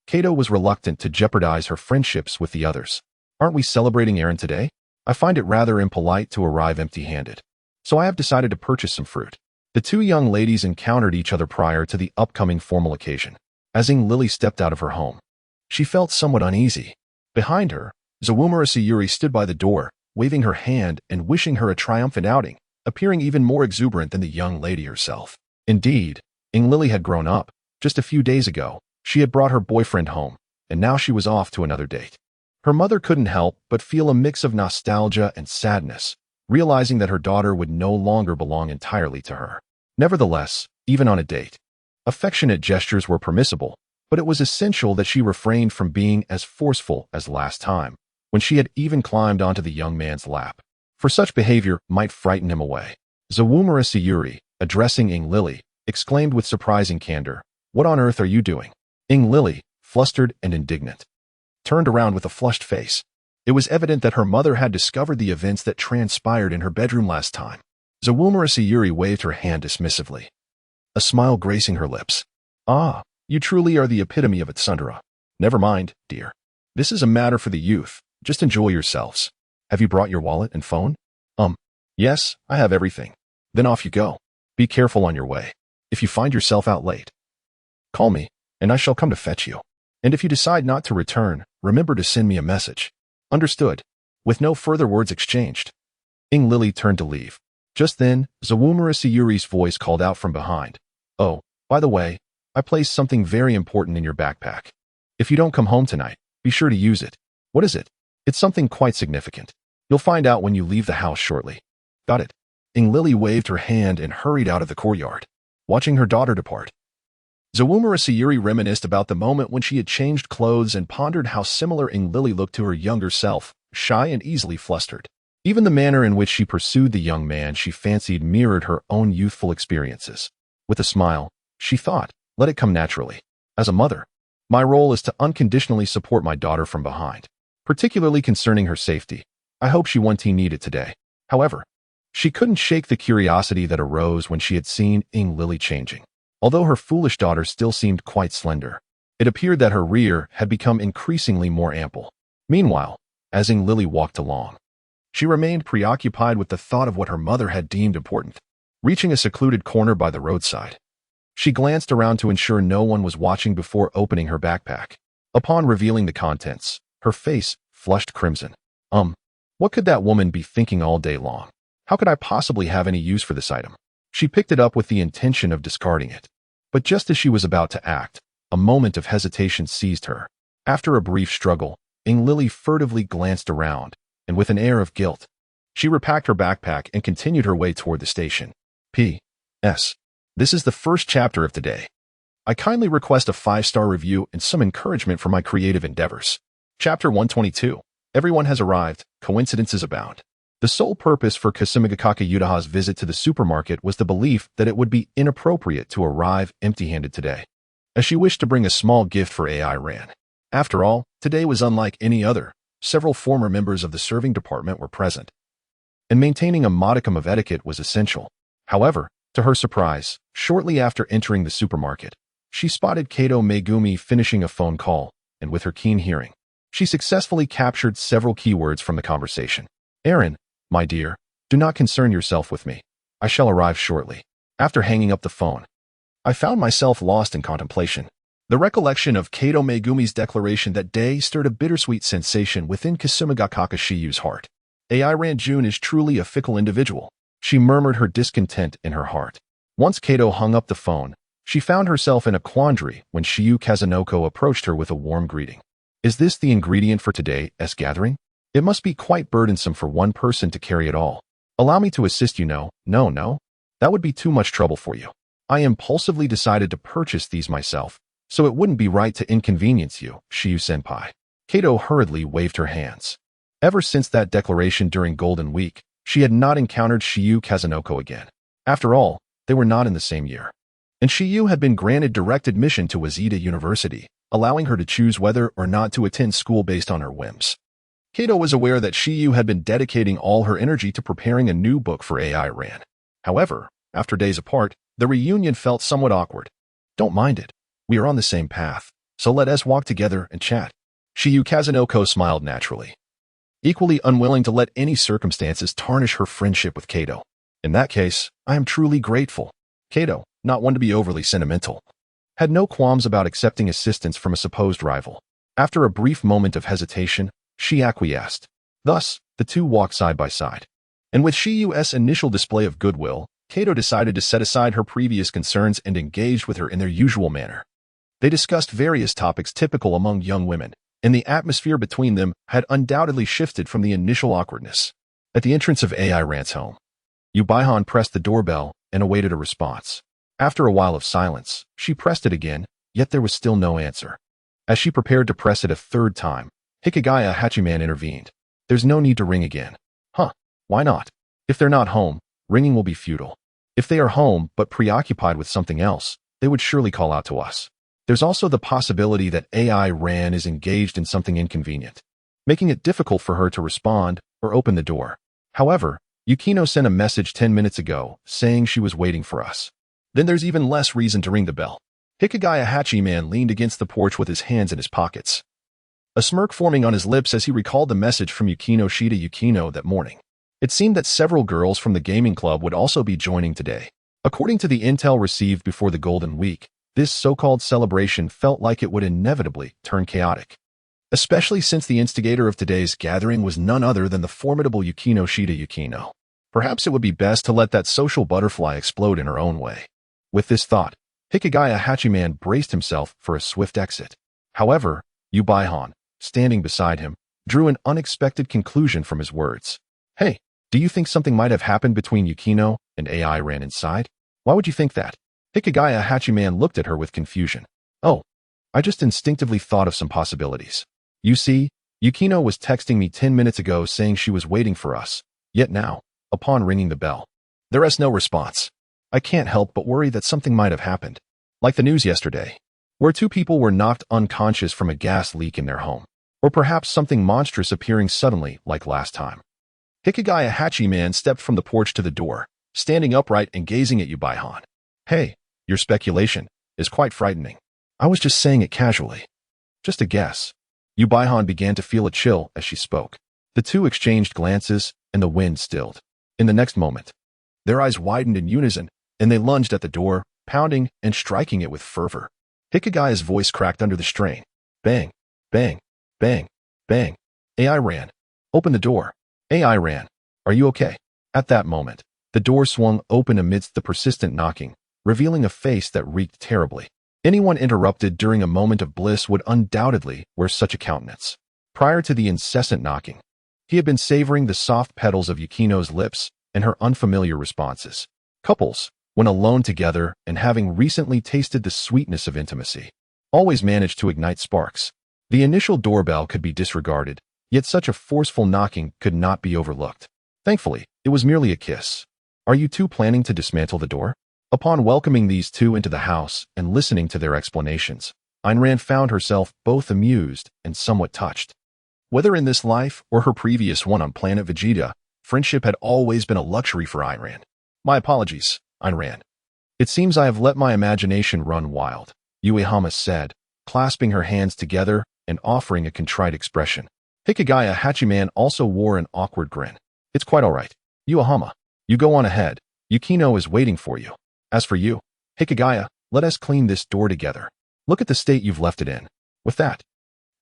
Kato was reluctant to jeopardize her friendships with the others. Aren't we celebrating Aaron today? I find it rather impolite to arrive empty-handed. So I have decided to purchase some fruit. The two young ladies encountered each other prior to the upcoming formal occasion. As Lily stepped out of her home, she felt somewhat uneasy. Behind her, Zawumura Sayuri stood by the door, waving her hand and wishing her a triumphant outing, appearing even more exuberant than the young lady herself. Indeed, Lily had grown up. Just a few days ago, she had brought her boyfriend home, and now she was off to another date. Her mother couldn't help but feel a mix of nostalgia and sadness, realizing that her daughter would no longer belong entirely to her. Nevertheless, even on a date, affectionate gestures were permissible, but it was essential that she refrained from being as forceful as last time, when she had even climbed onto the young man's lap, for such behavior might frighten him away. Zawumura Sayuri, addressing Lily, exclaimed with surprising candor, "What on earth are you doing?" Lily, flustered and indignant, turned around with a flushed face. It was evident that her mother had discovered the events that transpired in her bedroom last time. Zawumura Sayuri waved her hand dismissively, a smile gracing her lips. "Ah, you truly are the epitome of a tsundere. Never mind, dear. This is a matter for the youth. Just enjoy yourselves. Have you brought your wallet and phone?" Yes, I have everything." "Then off you go. Be careful on your way. If you find yourself out late, call me, and I shall come to fetch you. And if you decide not to return, remember to send me a message." "Understood." With no further words exchanged, Lily turned to leave. Just then, Zawumura Sayuri's voice called out from behind. "Oh, by the way, I placed something very important in your backpack. If you don't come home tonight, be sure to use it." "What is it?" "It's something quite significant. You'll find out when you leave the house shortly." "Got it." Lily waved her hand and hurried out of the courtyard, watching her daughter depart. Zawumura Sayuri reminisced about the moment when she had changed clothes and pondered how similar Lily looked to her younger self, shy and easily flustered. Even the manner in which she pursued the young man she fancied mirrored her own youthful experiences. With a smile, she thought, let it come naturally. As a mother, my role is to unconditionally support my daughter from behind, particularly concerning her safety. I hope she won't need it today. However, she couldn't shake the curiosity that arose when she had seen Lily changing. Although her foolish daughter still seemed quite slender, it appeared that her rear had become increasingly more ample. Meanwhile, as Lily walked along, she remained preoccupied with the thought of what her mother had deemed important. Reaching a secluded corner by the roadside, she glanced around to ensure no one was watching before opening her backpack. Upon revealing the contents, her face flushed crimson. What could that woman be thinking all day long? How could I possibly have any use for this item? She picked it up with the intention of discarding it. But just as she was about to act, a moment of hesitation seized her. After a brief struggle, Lily furtively glanced around, and with an air of guilt, she repacked her backpack and continued her way toward the station. P.S. This is the first chapter of today. I kindly request a 5-star review and some encouragement for my creative endeavors. Chapter 122. Everyone has arrived. Coincidences abound. The sole purpose for Kasumigakaka Utaha's visit to the supermarket was the belief that it would be inappropriate to arrive empty-handed today, as she wished to bring a small gift for AI Ran. After all, today was unlike any other. Several former members of the serving department were present, and maintaining a modicum of etiquette was essential. However, to her surprise, shortly after entering the supermarket, she spotted Kato Megumi finishing a phone call, and with her keen hearing, she successfully captured several keywords from the conversation. Aaron, my dear, do not concern yourself with me. I shall arrive shortly. After hanging up the phone, I found myself lost in contemplation. The recollection of Kato Megumi's declaration that day stirred a bittersweet sensation within Kasumigakaka Shiyu's heart. AI Ran June is truly a fickle individual. She murmured her discontent in her heart. Once Kato hung up the phone, she found herself in a quandary when Shiyu Kazunoko approached her with a warm greeting. Is this the ingredient for today's gathering? It must be quite burdensome for one person to carry it all. Allow me to assist you. No. That would be too much trouble for you. I impulsively decided to purchase these myself, so it wouldn't be right to inconvenience you, Shiyu-senpai. Kato hurriedly waved her hands. Ever since that declaration during Golden Week, she had not encountered Shiyu Kazunoko again. After all, they were not in the same year. And Shiyu had been granted direct admission to Waseda University, allowing her to choose whether or not to attend school based on her whims. Kato was aware that Shiyu had been dedicating all her energy to preparing a new book for AI Ran. However, after days apart, the reunion felt somewhat awkward. Don't mind it. We are on the same path, so let us walk together and chat. Shiyu Kazunoko smiled naturally, equally unwilling to let any circumstances tarnish her friendship with Kato. In that case, I am truly grateful. Kato, not one to be overly sentimental, had no qualms about accepting assistance from a supposed rival. After a brief moment of hesitation, she acquiesced. Thus, the two walked side by side. And with Shiyu's initial display of goodwill, Kato decided to set aside her previous concerns and engaged with her in their usual manner. They discussed various topics typical among young women, and the atmosphere between them had undoubtedly shifted from the initial awkwardness. At the entrance of AI Ran's home, Yubaihan pressed the doorbell and awaited a response. After a while of silence, she pressed it again, yet there was still no answer. As she prepared to press it a third time, Hikigaya Hachiman intervened. There's no need to ring again. Why not? If they're not home, ringing will be futile. If they are home but preoccupied with something else, they would surely call out to us. There's also the possibility that AI Ran is engaged in something inconvenient, making it difficult for her to respond or open the door. However, Yukino sent a message 10 minutes ago saying she was waiting for us. Then there's even less reason to ring the bell. Hikigaya Hachiman leaned against the porch with his hands in his pockets, a smirk forming on his lips as he recalled the message from Yukino Shida Yukino that morning. It seemed that several girls from the gaming club would also be joining today. According to the intel received before the Golden Week, this so-called celebration felt like it would inevitably turn chaotic, especially since the instigator of today's gathering was none other than the formidable Yukino Shida Yukino. Perhaps it would be best to let that social butterfly explode in her own way. With this thought, Hikigaya Hachiman braced himself for a swift exit. However, Yubaihan, standing beside him, drew an unexpected conclusion from his words. Hey, do you think something might have happened between Yukino and AI Ran inside? Why would you think that? Hikigaya Hachiman looked at her with confusion. Oh, I just instinctively thought of some possibilities. You see, Yukino was texting me 10 minutes ago saying she was waiting for us, yet now, upon ringing the bell, there is no response. I can't help but worry that something might have happened, like the news yesterday, where 2 people were knocked unconscious from a gas leak in their home, or perhaps something monstrous appearing suddenly like last time. Hikigaya Hachiman stepped from the porch to the door, standing upright and gazing at Yubaihan. Hey, your speculation is quite frightening. I was just saying it casually. Just a guess. Yubaihan began to feel a chill as she spoke. The two exchanged glances, and the wind stilled. In the next moment, their eyes widened in unison, and they lunged at the door, pounding and striking it with fervor. Hikigaya's voice cracked under the strain. Bang, bang, bang, bang. AI Ran. Open the door. AI Ran. Are you okay? At that moment, the door swung open amidst the persistent knocking, revealing a face that reeked terribly. Anyone interrupted during a moment of bliss would undoubtedly wear such a countenance. Prior to the incessant knocking, he had been savoring the soft petals of Yukino's lips and her unfamiliar responses. Couples, when alone together and having recently tasted the sweetness of intimacy, always manage to ignite sparks. The initial doorbell could be disregarded, yet such a forceful knocking could not be overlooked. Thankfully, it was merely a kiss. Are you two planning to dismantle the door? Upon welcoming these two into the house and listening to their explanations, Ayn Rand found herself both amused and somewhat touched. Whether in this life or her previous one on planet Vegeta, friendship had always been a luxury for Ayn Rand. My apologies, Ayn Rand. It seems I have let my imagination run wild. Uehama said, clasping her hands together and offering a contrite expression. Hikigaya Hachiman also wore an awkward grin. It's quite all right. Uehama, you go on ahead. Yukino is waiting for you. As for you, Hikigaya, let us clean this door together. Look at the state you've left it in. With that,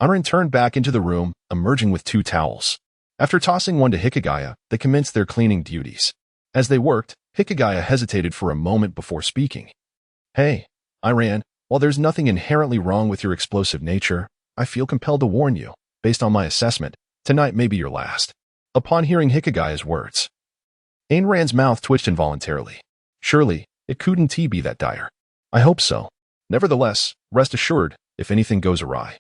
Anrin turned back into the room, emerging with 2 towels. After tossing one to Hikigaya, they commenced their cleaning duties. As they worked, Hikigaya hesitated for a moment before speaking. Hey, Iran, while there's nothing inherently wrong with your explosive nature, I feel compelled to warn you, based on my assessment, tonight may be your last. Upon hearing Hikigaya's words, Ayn Rand's mouth twitched involuntarily. Surely, it couldn't be that dire. I hope so. Nevertheless, rest assured, if anything goes awry,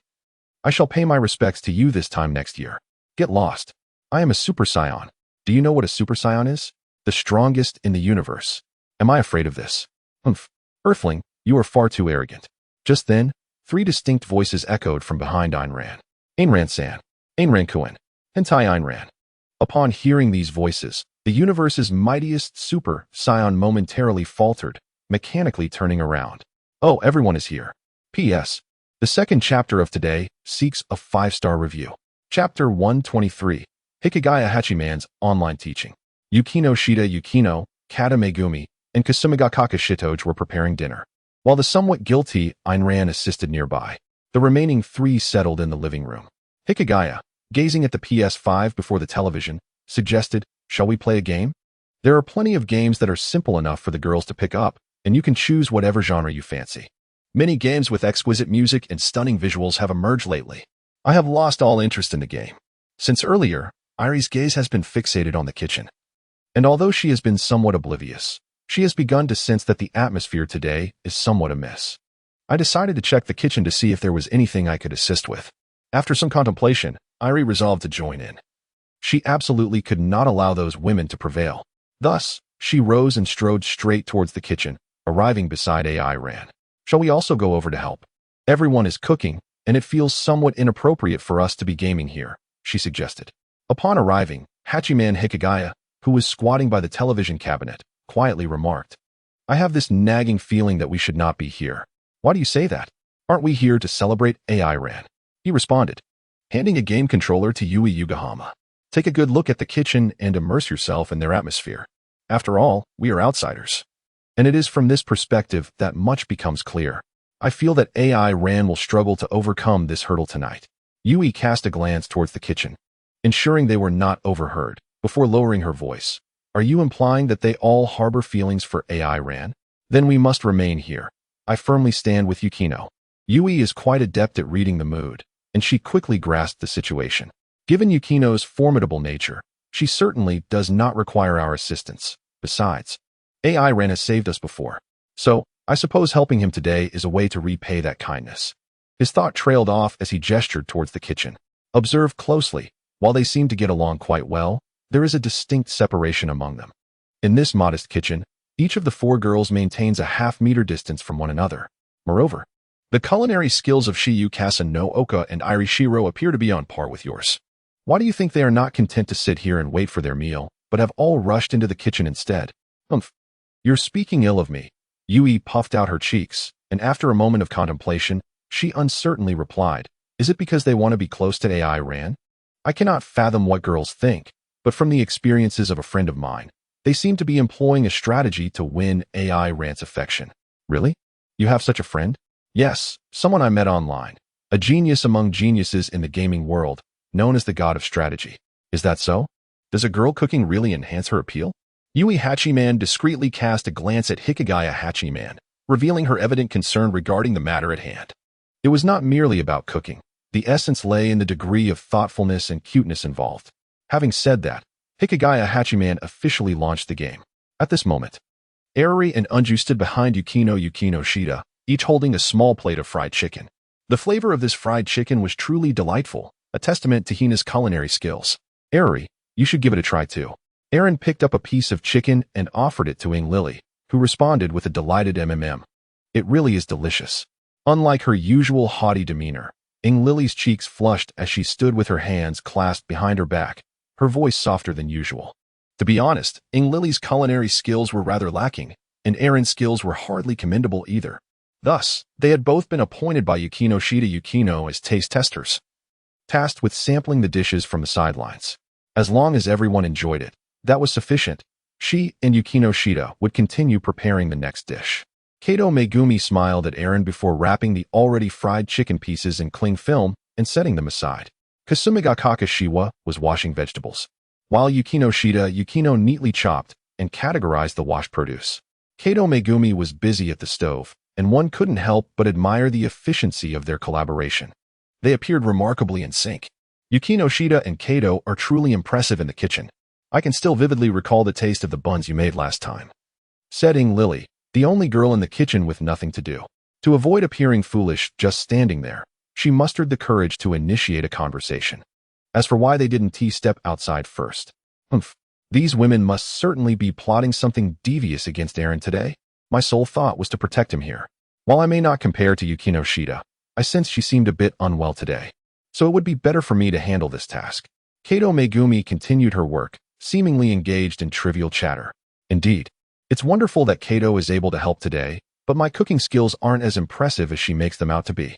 I shall pay my respects to you this time next year. Get lost. I am a Super Saiyan. Do you know what a Super Saiyan is? The strongest in the universe. Am I afraid of this? Humph. Earthling, you are far too arrogant. Just then, 3 distinct voices echoed from behind Ayn Rand. Ayn Rand-san. Ayn Rand-kun. Hentai Ayn Rand. Upon hearing these voices, the universe's mightiest Super Saiyan momentarily faltered, mechanically turning around. Oh, everyone is here. P.S. The second chapter of today seeks a 5-star review. Chapter 123. Hikigaya Hachiman's online teaching. Yukino Shida Yukino, Kata Megumi, and Kasumigakaka Shitoge were preparing dinner. While the somewhat guilty Ayn Rand assisted nearby, the remaining 3 settled in the living room. Hikigaya, gazing at the PS5 before the television, suggested, shall we play a game? There are plenty of games that are simple enough for the girls to pick up, and you can choose whatever genre you fancy. Many games with exquisite music and stunning visuals have emerged lately. I have lost all interest in the game. Since earlier, Irie's gaze has been fixated on the kitchen. And although she has been somewhat oblivious, she has begun to sense that the atmosphere today is somewhat amiss. I decided to check the kitchen to see if there was anything I could assist with. After some contemplation, Irie resolved to join in. She absolutely could not allow those women to prevail. Thus, she rose and strode straight towards the kitchen, arriving beside Ayn Rand. Shall we also go over to help? Everyone is cooking, and it feels somewhat inappropriate for us to be gaming here, she suggested. Upon arriving, Hachiman Hikigaya, who was squatting by the television cabinet, quietly remarked, I have this nagging feeling that we should not be here. Why do you say that? Aren't we here to celebrate Ayn Rand? He responded, handing a game controller to Yui Yugahama. Take a good look at the kitchen and immerse yourself in their atmosphere. After all, we are outsiders. And it is from this perspective that much becomes clear. I feel that Ayn Rand will struggle to overcome this hurdle tonight. Yui cast a glance towards the kitchen, ensuring they were not overheard, before lowering her voice. Are you implying that they all harbor feelings for Ayn Rand? Then we must remain here. I firmly stand with Yukino. Yui is quite adept at reading the mood, and she quickly grasped the situation. Given Yukino's formidable nature, she certainly does not require our assistance. Besides, Ayn Rand has saved us before. So, I suppose helping him today is a way to repay that kindness. His thought trailed off as he gestured towards the kitchen. Observe closely. While they seem to get along quite well, there is a distinct separation among them. In this modest kitchen, each of the 4 girls maintains a half-meter distance from one another. Moreover, the culinary skills of Shiyu Kasa no Oka and Irie Shiro appear to be on par with yours. Why do you think they are not content to sit here and wait for their meal, but have all rushed into the kitchen instead? Humph. You're speaking ill of me. Yui puffed out her cheeks, and after a moment of contemplation, she uncertainly replied, is it because they want to be close to Ayn Rand? I cannot fathom what girls think, but from the experiences of a friend of mine, they seem to be employing a strategy to win Ayn Rand's affection. Really? You have such a friend? Yes, someone I met online. A genius among geniuses in the gaming world, known as the god of strategy. Is that so? Does a girl cooking really enhance her appeal? Yui Hachiman discreetly cast a glance at Hikigaya Hachiman, revealing her evident concern regarding the matter at hand. It was not merely about cooking. The essence lay in the degree of thoughtfulness and cuteness involved. Having said that, Hikigaya Hachiman officially launched the game. At this moment, Airi and Unju stood behind Yukino Shida, each holding a small plate of fried chicken. The flavor of this fried chicken was truly delightful, a testament to Hina's culinary skills. Airi, you should give it a try too. Aaron picked up a piece of chicken and offered it to Ing Lily, who responded with a delighted mmm. It really is delicious. Unlike her usual haughty demeanor, Ing Lily's cheeks flushed as she stood with her hands clasped behind her back, her voice softer than usual. To be honest, Ing Lily's culinary skills were rather lacking, and Aaron's skills were hardly commendable either. Thus, they had both been appointed by Yukino Shida Yukino as taste testers, tasked with sampling the dishes from the sidelines. As long as everyone enjoyed it, that was sufficient. She and Yukino Shida would continue preparing the next dish. Kato Megumi smiled at Aaron before wrapping the already fried chicken pieces in cling film and setting them aside. Kasumiga Kakashiwa was washing vegetables, while Yukino Shida Yukino neatly chopped and categorized the washed produce. Kato Megumi was busy at the stove, and one couldn't help but admire the efficiency of their collaboration. They appeared remarkably in sync. Yukino Shida and Kato are truly impressive in the kitchen. I can still vividly recall the taste of the buns you made last time, said Lily, the only girl in the kitchen with nothing to do. To avoid appearing foolish just standing there, she mustered the courage to initiate a conversation. As for why they didn't step outside first. These women must certainly be plotting something devious against Aaron today. My sole thought was to protect him here. While I may not compare to Yukino Shida, I sensed she seemed a bit unwell today, so it would be better for me to handle this task. Kato Megumi continued her work, seemingly engaged in trivial chatter. Indeed, it's wonderful that Kato is able to help today, but my cooking skills aren't as impressive as she makes them out to be.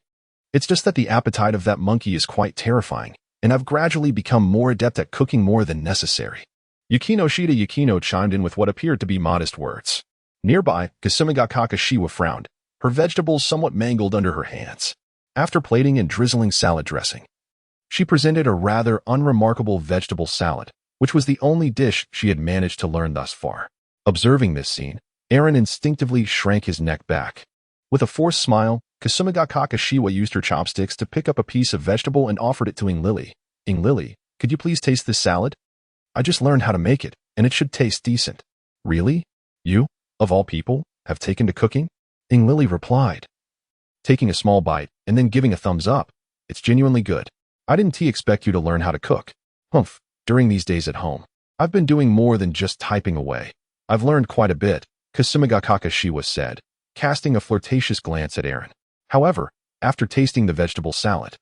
It's just that the appetite of that monkey is quite terrifying, and I've gradually become more adept at cooking more than necessary. Yukino Shida Yukino chimed in with what appeared to be modest words. Nearby, Kasumiga Kakashiwa frowned, her vegetables somewhat mangled under her hands. After plating and drizzling salad dressing, she presented a rather unremarkable vegetable salad, which was the only dish she had managed to learn thus far. Observing this scene, Aaron instinctively shrank his neck back. With a forced smile, Kasumiga Kakashiwa used her chopsticks to pick up a piece of vegetable and offered it to Lily. Lily, could you please taste this salad? I just learned how to make it, and it should taste decent. Really? You, of all people, have taken to cooking? Lily replied, taking a small bite and then giving a thumbs up. It's genuinely good. I didn't expect you to learn how to cook. During these days at home, I've been doing more than just typing away. I've learned quite a bit, Kasumiga Kakashiwa said, casting a flirtatious glance at Aaron. However, after tasting the vegetable salad,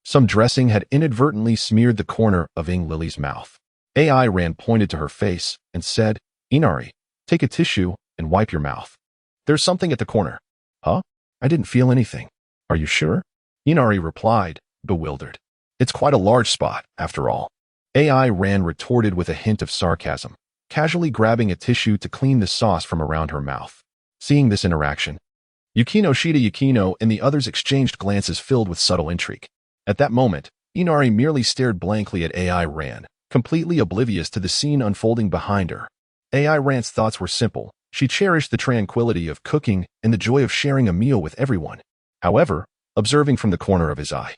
some dressing had inadvertently smeared the corner of Lily's mouth. AI Ran pointed to her face and said, Inari, take a tissue and wipe your mouth. There's something at the corner. Huh? I didn't feel anything. Are you sure? Inari replied, bewildered. It's quite a large spot, after all. AI Ran retorted with a hint of sarcasm, casually grabbing a tissue to clean the sauce from around her mouth. Seeing this interaction, Yukino Shida Yukino and the others exchanged glances filled with subtle intrigue. At that moment, Inari merely stared blankly at AI Ran, completely oblivious to the scene unfolding behind her. AI Ran's thoughts were simple. She cherished the tranquility of cooking and the joy of sharing a meal with everyone. However, observing from the corner of his eye,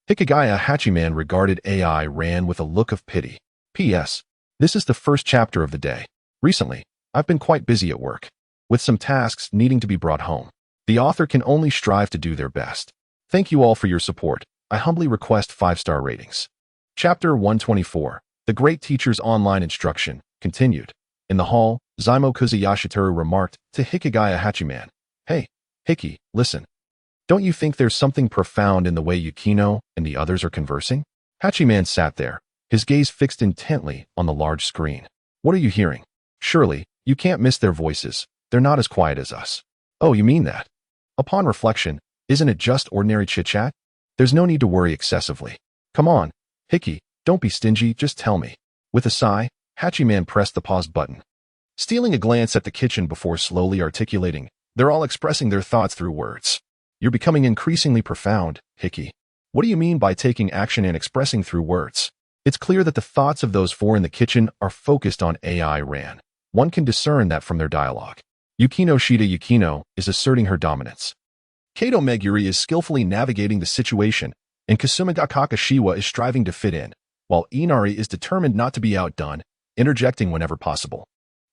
Hikigaya Hachiman regarded AI Ran with a look of pity. P.S. This is the first chapter of the day. Recently, I've been quite busy at work, with some tasks needing to be brought home. The author can only strive to do their best. Thank you all for your support. I humbly request 5-star ratings. Chapter 124, The Great Teacher's Online Instruction, continued. In the hall, Zaimo Kuzuyashiteru remarked to Hikigaya Hachiman, Hey, Hiki, listen. Don't you think there's something profound in the way Yukino and the others are conversing? Hachiman sat there, his gaze fixed intently on the large screen. What are you hearing? Surely, you can't miss their voices. They're not as quiet as us. Oh, you mean that? Upon reflection, isn't it just ordinary chit-chat? There's no need to worry excessively. Come on, Hiki, don't be stingy, just tell me. With a sigh, Hachiman pressed the pause button. Stealing a glance at the kitchen before slowly articulating, they're all expressing their thoughts through words. You're becoming increasingly profound, Hiki. What do you mean by taking action and expressing through words? It's clear that the thoughts of those four in the kitchen are focused on AI Ran. One can discern that from their dialogue. Yukino Shida Yukino is asserting her dominance. Kato Meguri is skillfully navigating the situation, and Kasumiga Kakashiwa is striving to fit in, while Inari is determined not to be outdone, interjecting whenever possible.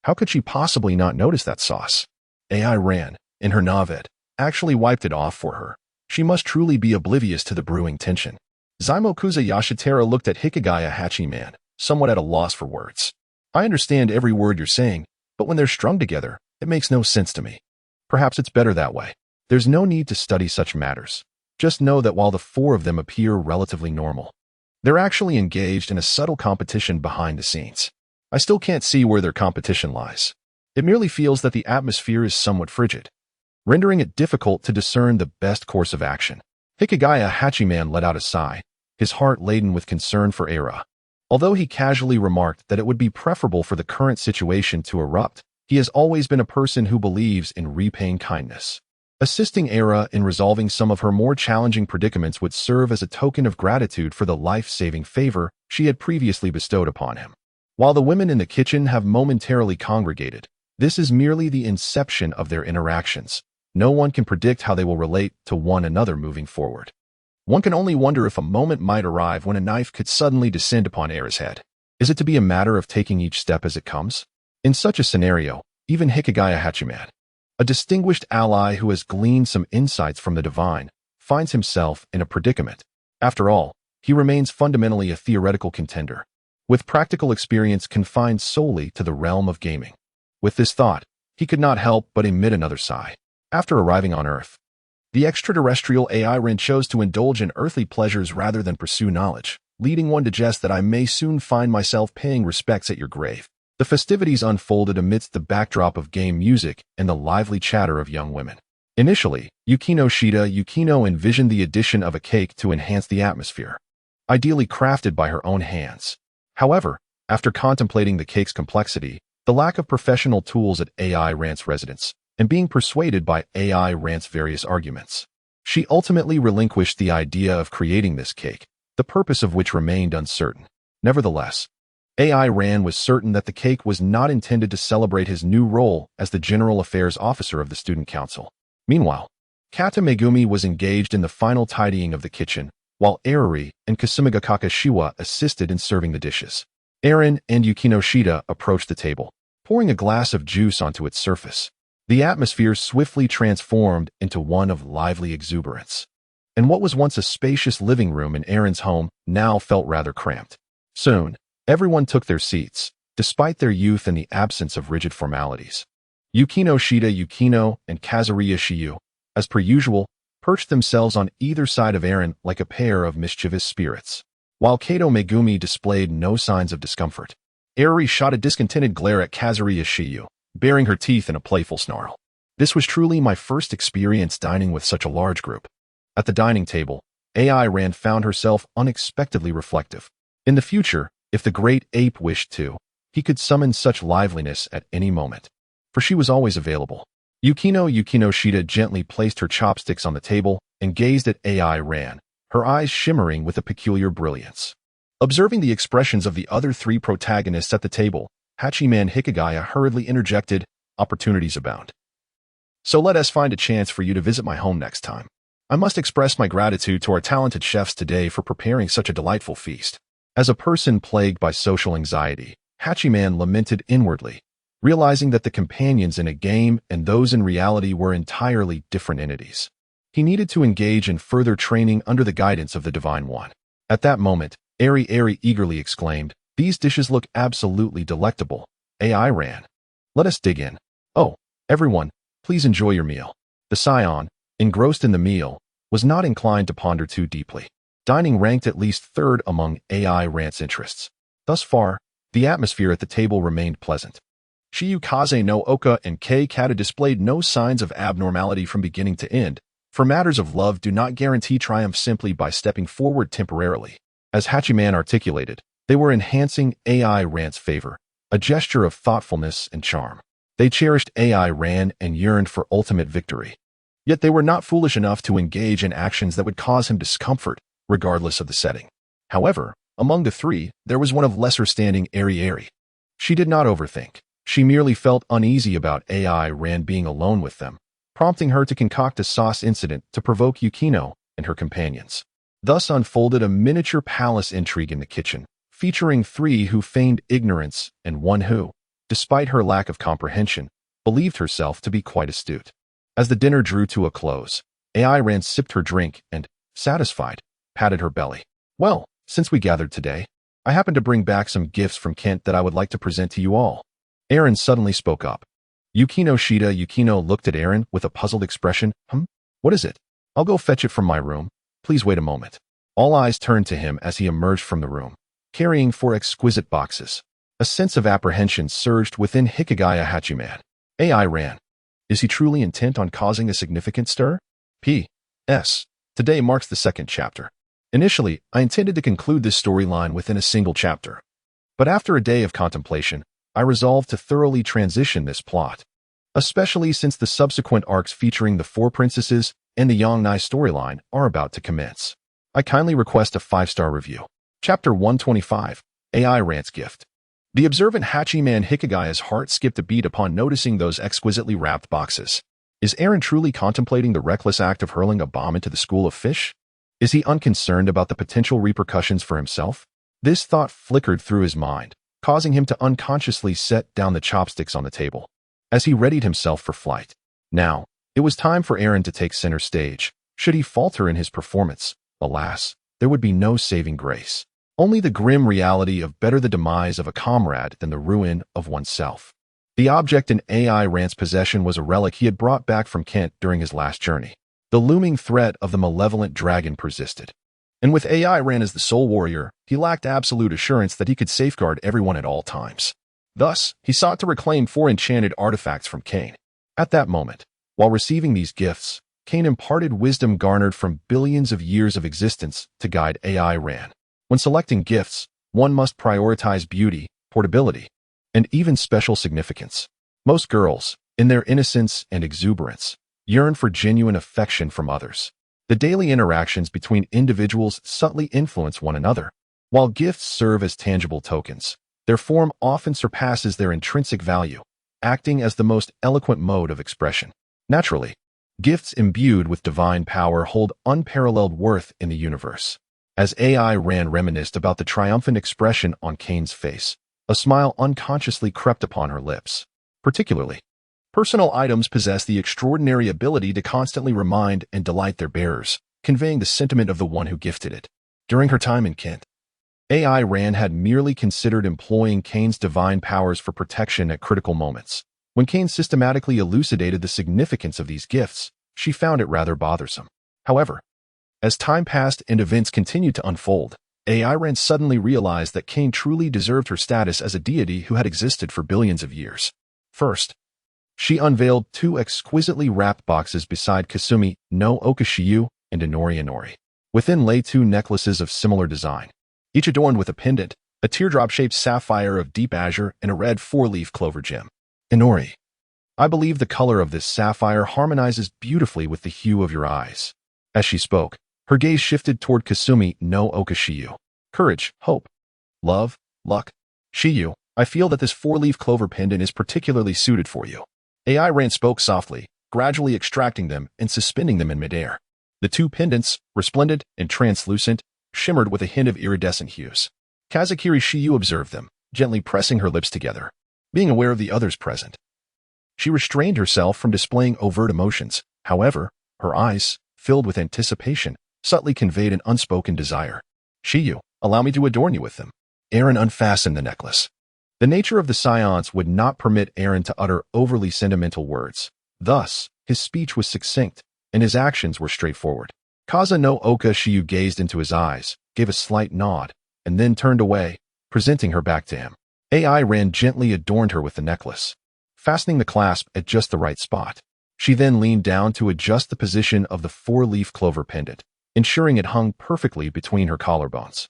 How could she possibly not notice that sauce? AI Ran, in her navet, actually wiped it off for her. She must truly be oblivious to the brewing tension. Zaimokuza Yashitera looked at Hikigaya Hachiman, somewhat at a loss for words. I understand every word you're saying, but when they're strung together, it makes no sense to me. Perhaps it's better that way. There's no need to study such matters. Just know that while the four of them appear relatively normal, they're actually engaged in a subtle competition behind the scenes. I still can't see where their competition lies. It merely feels that the atmosphere is somewhat frigid. rendering it difficult to discern the best course of action. Hikigaya Hachiman let out a sigh, his heart laden with concern for Era. Although he casually remarked that it would be preferable for the current situation to erupt, he has always been a person who believes in repaying kindness. Assisting Era in resolving some of her more challenging predicaments would serve as a token of gratitude for the life-saving favor she had previously bestowed upon him. While the women in the kitchen have momentarily congregated, this is merely the inception of their interactions. No one can predict how they will relate to one another moving forward. One can only wonder if a moment might arrive when a knife could suddenly descend upon Era's head. Is it to be a matter of taking each step as it comes? In such a scenario, even Hikigaya Hachiman, a distinguished ally who has gleaned some insights from the divine, finds himself in a predicament. After all, he remains fundamentally a theoretical contender, with practical experience confined solely to the realm of gaming. With this thought, he could not help but emit another sigh. After arriving on Earth, the extraterrestrial AI Ren chose to indulge in earthly pleasures rather than pursue knowledge, leading one to jest that I may soon find myself paying respects at your grave. The festivities unfolded amidst the backdrop of game music and the lively chatter of young women. Initially, Yukino envisioned the addition of a cake to enhance the atmosphere, ideally crafted by her own hands. However, after contemplating the cake's complexity, the lack of professional tools at AI Rant's residence, and being persuaded by AI Rant's various arguments, she ultimately relinquished the idea of creating this cake, the purpose of which remained uncertain. Nevertheless, AI Ran was certain that the cake was not intended to celebrate his new role as the General Affairs Officer of the Student Council. Meanwhile, Kata Megumi was engaged in the final tidying of the kitchen, while Eriri and Kasumiga Kakashiwa assisted in serving the dishes. Eren and Yukinoshita approached the table, pouring a glass of juice onto its surface. The atmosphere swiftly transformed into one of lively exuberance, and what was once a spacious living room in Eren's home now felt rather cramped. Soon, everyone took their seats, despite their youth and the absence of rigid formalities. Yukino and Kazuria Shiyu, as per usual, perched themselves on either side of Eren like a pair of mischievous spirits, while Kato Megumi displayed no signs of discomfort. Eriri shot a discontented glare at Kazuria Shiyu, baring her teeth in a playful snarl. This was truly my first experience dining with such a large group. At the dining table, AI Rand found herself unexpectedly reflective. In the future, if the great ape wished to, he could summon such liveliness at any moment, for she was always available. Yukinoshita gently placed her chopsticks on the table and gazed at AI Ran, her eyes shimmering with a peculiar brilliance. Observing the expressions of the other three protagonists at the table, Hachiman Hikigaya hurriedly interjected, "Opportunities abound. So let us find a chance for you to visit my home next time. I must express my gratitude to our talented chefs today for preparing such a delightful feast." As a person plagued by social anxiety, Hachiman lamented inwardly, realizing that the companions in a game and those in reality were entirely different entities. He needed to engage in further training under the guidance of the Divine One. At that moment, Eri eagerly exclaimed, "These dishes look absolutely delectable. AI Ran. Let us dig in. Oh, everyone, please enjoy your meal." The Saiyan, engrossed in the meal, was not inclined to ponder too deeply. Dining ranked at least third among AI Rant's interests. Thus far, the atmosphere at the table remained pleasant. Shiyukaze no Oka and Kei Kata displayed no signs of abnormality from beginning to end, for matters of love do not guarantee triumph simply by stepping forward temporarily. As Hachiman articulated, they were enhancing AI Rant's favor, a gesture of thoughtfulness and charm. They cherished AI Ran and yearned for ultimate victory. Yet they were not foolish enough to engage in actions that would cause him discomfort, regardless of the setting. However, among the three, there was one of lesser standing, Eri. She did not overthink. She merely felt uneasy about AI Ran being alone with them, prompting her to concoct a sauce incident to provoke Yukino and her companions. Thus unfolded a miniature palace intrigue in the kitchen, featuring three who feigned ignorance and one who, despite her lack of comprehension, believed herself to be quite astute. As the dinner drew to a close, AI Ran sipped her drink and, satisfied, patted her belly. "Well, since we gathered today, I happen to bring back some gifts from Kent that I would like to present to you all." Eren suddenly spoke up. Yukino looked at Eren with a puzzled expression. What is it? I'll go fetch it from my room. Please wait a moment." All eyes turned to him as he emerged from the room, carrying four exquisite boxes. A sense of apprehension surged within Hikigaya Hachiman. AI Ran. Is he truly intent on causing a significant stir? P.S. Today marks the second chapter. Initially, I intended to conclude this storyline within a single chapter. But after a day of contemplation, I resolved to thoroughly transition this plot, especially since the subsequent arcs featuring the four princesses and the Yongnai storyline are about to commence. I kindly request a 5-star review. Chapter 125, AI Rant's Gift. The observant Hachiman Hikagaya's heart skipped a beat upon noticing those exquisitely wrapped boxes. Is Eren truly contemplating the reckless act of hurling a bomb into the school of fish? Is he unconcerned about the potential repercussions for himself? This thought flickered through his mind, causing him to unconsciously set down the chopsticks on the table, as he readied himself for flight. Now, it was time for Eren to take center stage. Should he falter in his performance, alas, there would be no saving grace. Only the grim reality of better the demise of a comrade than the ruin of oneself. The object in AI Rant's possession was a relic he had brought back from Kent during his last journey. The looming threat of the malevolent dragon persisted. And with AI Rant as the sole warrior, he lacked absolute assurance that he could safeguard everyone at all times. Thus, he sought to reclaim 4 enchanted artifacts from Cain. At that moment, while receiving these gifts, Cain imparted wisdom garnered from billions of years of existence to guide AI Rant. When selecting gifts, one must prioritize beauty, portability, and even special significance. Most girls, in their innocence and exuberance, yearn for genuine affection from others. The daily interactions between individuals subtly influence one another. While gifts serve as tangible tokens, their form often surpasses their intrinsic value, acting as the most eloquent mode of expression. Naturally, gifts imbued with divine power hold unparalleled worth in the universe. As AI Rant reminisced about the triumphant expression on Cain's face, a smile unconsciously crept upon her lips. Particularly, personal items possess the extraordinary ability to constantly remind and delight their bearers, conveying the sentiment of the one who gifted it. During her time in Kent, AI Rant had merely considered employing Cain's divine powers for protection at critical moments. When Cain systematically elucidated the significance of these gifts, she found it rather bothersome. However, as time passed and events continued to unfold, AI Rant suddenly realized that Cain truly deserved her status as a deity who had existed for billions of years. First, she unveiled 2 exquisitely wrapped boxes beside Kasumi no Okashiyu and Inori Inori. Within lay 2 necklaces of similar design, each adorned with a pendant, a teardrop-shaped sapphire of deep azure, and a red 4-leaf clover gem. Inori, I believe the color of this sapphire harmonizes beautifully with the hue of your eyes. As she spoke, her gaze shifted toward Kasumi no Okashiyu. Courage, hope, love, luck. Shiyu, I feel that this 4-leaf clover pendant is particularly suited for you. AI Rant spoke softly, gradually extracting them and suspending them in midair. The 2 pendants, resplendent and translucent, shimmered with a hint of iridescent hues. Kazakiri Shiyu observed them, gently pressing her lips together. Being aware of the others present, she restrained herself from displaying overt emotions. However, her eyes, filled with anticipation, subtly conveyed an unspoken desire. Shiyu, allow me to adorn you with them. Eren unfastened the necklace. The nature of the seance would not permit Eren to utter overly sentimental words. Thus, his speech was succinct, and his actions were straightforward. Kaza no Oka Shiyu gazed into his eyes, gave a slight nod, and then turned away, presenting her back to him. AI Rant gently adorned her with the necklace, fastening the clasp at just the right spot. She then leaned down to adjust the position of the 4-leaf clover pendant, ensuring it hung perfectly between her collarbones.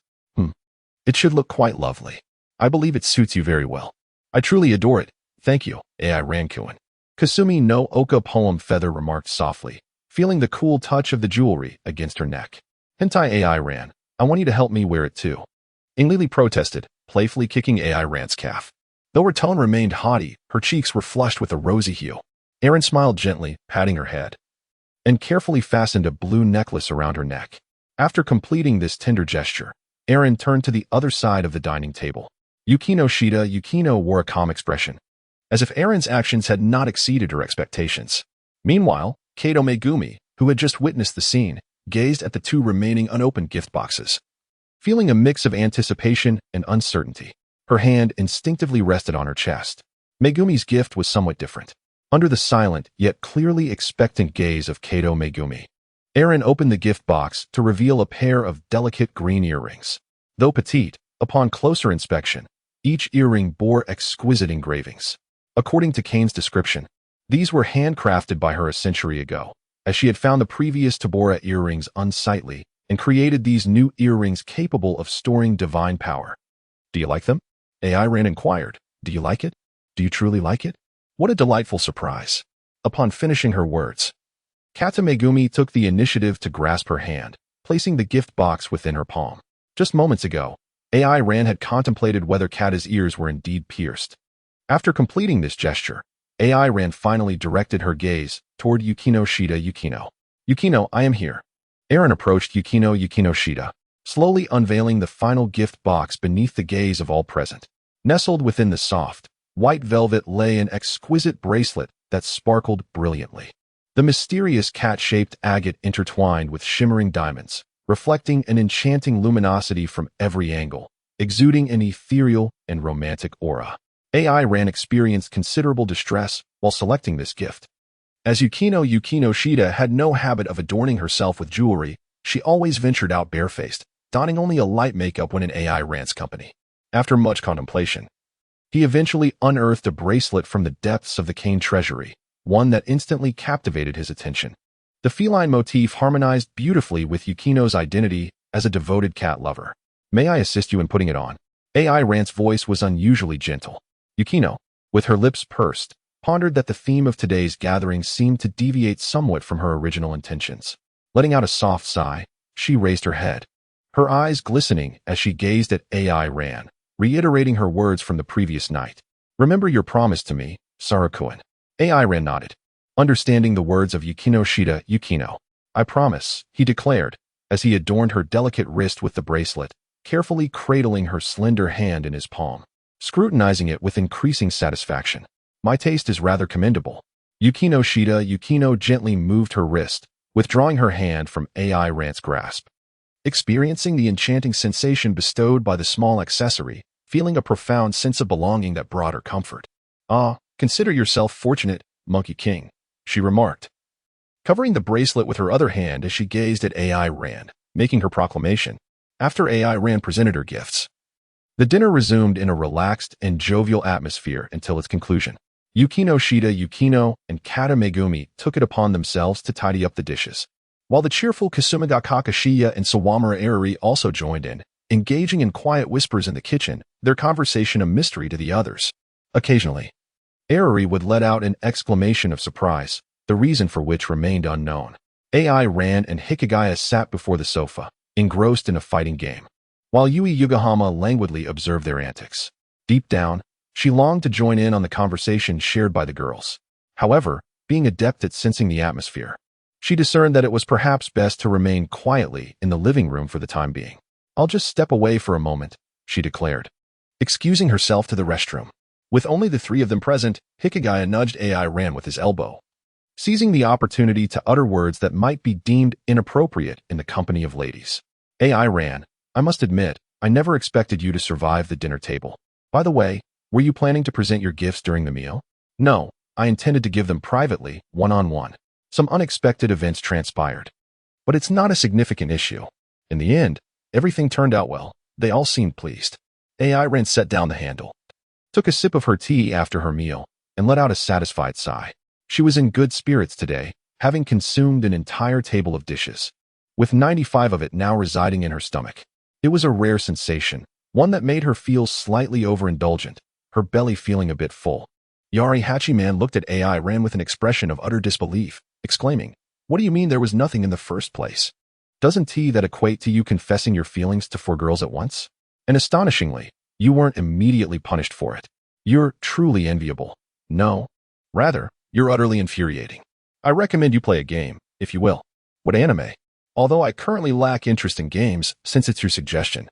It should look quite lovely. I believe it suits you very well. I truly adore it. Thank you, AI Rankuin. Kasumi no Oka Poem Feather remarked softly, feeling the cool touch of the jewelry against her neck. Hentai AI Ran, I want you to help me wear it too. Inglili protested, playfully kicking AI Rant's calf. Though her tone remained haughty, her cheeks were flushed with a rosy hue. Eren smiled gently, patting her head, and carefully fastened a blue necklace around her neck. After completing this tender gesture, Eren turned to the other side of the dining table. Yukino wore a calm expression, as if Eren's actions had not exceeded her expectations. Meanwhile, Kato Megumi, who had just witnessed the scene, gazed at the 2 remaining unopened gift boxes. Feeling a mix of anticipation and uncertainty, her hand instinctively rested on her chest. Megumi's gift was somewhat different. Under the silent yet clearly expectant gaze of Kato Megumi, Eren opened the gift box to reveal a pair of delicate green earrings. Though petite, upon closer inspection, each earring bore exquisite engravings. According to Cain's description, These were handcrafted by her a century ago, as she had found the previous Tabora earrings unsightly and created these new earrings capable of storing divine power. Do you like them? AI Ran inquired. Do you like it? Do you truly like it? What a delightful surprise. Upon finishing her words, Kata Megumi took the initiative to grasp her hand, placing the gift box within her palm. Just moments ago, AI Ran had contemplated whether Kata's ears were indeed pierced. After completing this gesture, AI Ran finally directed her gaze toward Yukino Shida. Yukino, I am here. Aaron approached Yukino Shida, slowly unveiling the final gift box beneath the gaze of all present. Nestled within the soft, white velvet lay an exquisite bracelet that sparkled brilliantly. The mysterious cat-shaped agate intertwined with shimmering diamonds, reflecting an enchanting luminosity from every angle, exuding an ethereal and romantic aura. AI Ran experienced considerable distress while selecting this gift. As Yukino Shida had no habit of adorning herself with jewelry, she always ventured out barefaced, donning only a light makeup when in AI Ran's company. After much contemplation, he eventually unearthed a bracelet from the depths of the cane treasury, one that instantly captivated his attention. The feline motif harmonized beautifully with Yukino's identity as a devoted cat lover. May I assist you in putting it on? AI Ran's voice was unusually gentle. Yukino, with her lips pursed, pondered that the theme of today's gathering seemed to deviate somewhat from her original intentions. Letting out a soft sigh, she raised her head, her eyes glistening as she gazed at AI Ran, reiterating her words from the previous night. Remember your promise to me, Sarakuen. AI Ran nodded, understanding the words of Yukino Shida. Yukino, I promise, he declared, as he adorned her delicate wrist with the bracelet, carefully cradling her slender hand in his palm, scrutinizing it with increasing satisfaction. My taste is rather commendable. Yukino Shida. Yukino gently moved her wrist, withdrawing her hand from AI Ran's grasp. Experiencing the enchanting sensation bestowed by the small accessory, feeling a profound sense of belonging that brought her comfort. Consider yourself fortunate, Monkey King, she remarked, covering the bracelet with her other hand as she gazed at AI Ran, making her proclamation. After AI Ran presented her gifts, the dinner resumed in a relaxed and jovial atmosphere until its conclusion. Yukino Shida. Yukino and Kata Megumi took it upon themselves to tidy up the dishes, while the cheerful Kasumiga Kakashiya and Sawamura Arari also joined in, engaging in quiet whispers in the kitchen, their conversation a mystery to the others. Occasionally, Arari would let out an exclamation of surprise, the reason for which remained unknown. AI Ran and Hikigaya sat before the sofa, engrossed in a fighting game, while Yui Yugahama languidly observed their antics. Deep down, she longed to join in on the conversation shared by the girls. However, being adept at sensing the atmosphere, she discerned that it was perhaps best to remain quietly in the living room for the time being. I'll just step away for a moment, she declared, excusing herself to the restroom. With only the three of them present, Hikigaya nudged AI Ran with his elbow, seizing the opportunity to utter words that might be deemed inappropriate in the company of ladies. AI Ran, I must admit, I never expected you to survive the dinner table. By the way, were you planning to present your gifts during the meal? No, I intended to give them privately, one-on-one. Some unexpected events transpired. But it's not a significant issue. In the end, everything turned out well. They all seemed pleased. AI Ran set down the handle, took a sip of her tea after her meal, and let out a satisfied sigh. She was in good spirits today, having consumed an entire table of dishes, with 95 of it now residing in her stomach. It was a rare sensation, one that made her feel slightly overindulgent, her belly feeling a bit full. Yari Hachiman looked at AI Ran with an expression of utter disbelief, exclaiming, What do you mean there was nothing in the first place? Doesn't tea that equate to you confessing your feelings to 4 girls at once? And astonishingly, you weren't immediately punished for it. You're truly enviable. No. Rather, you're utterly infuriating. I recommend you play a game, if you will. What anime? Although I currently lack interest in games, since it's your suggestion,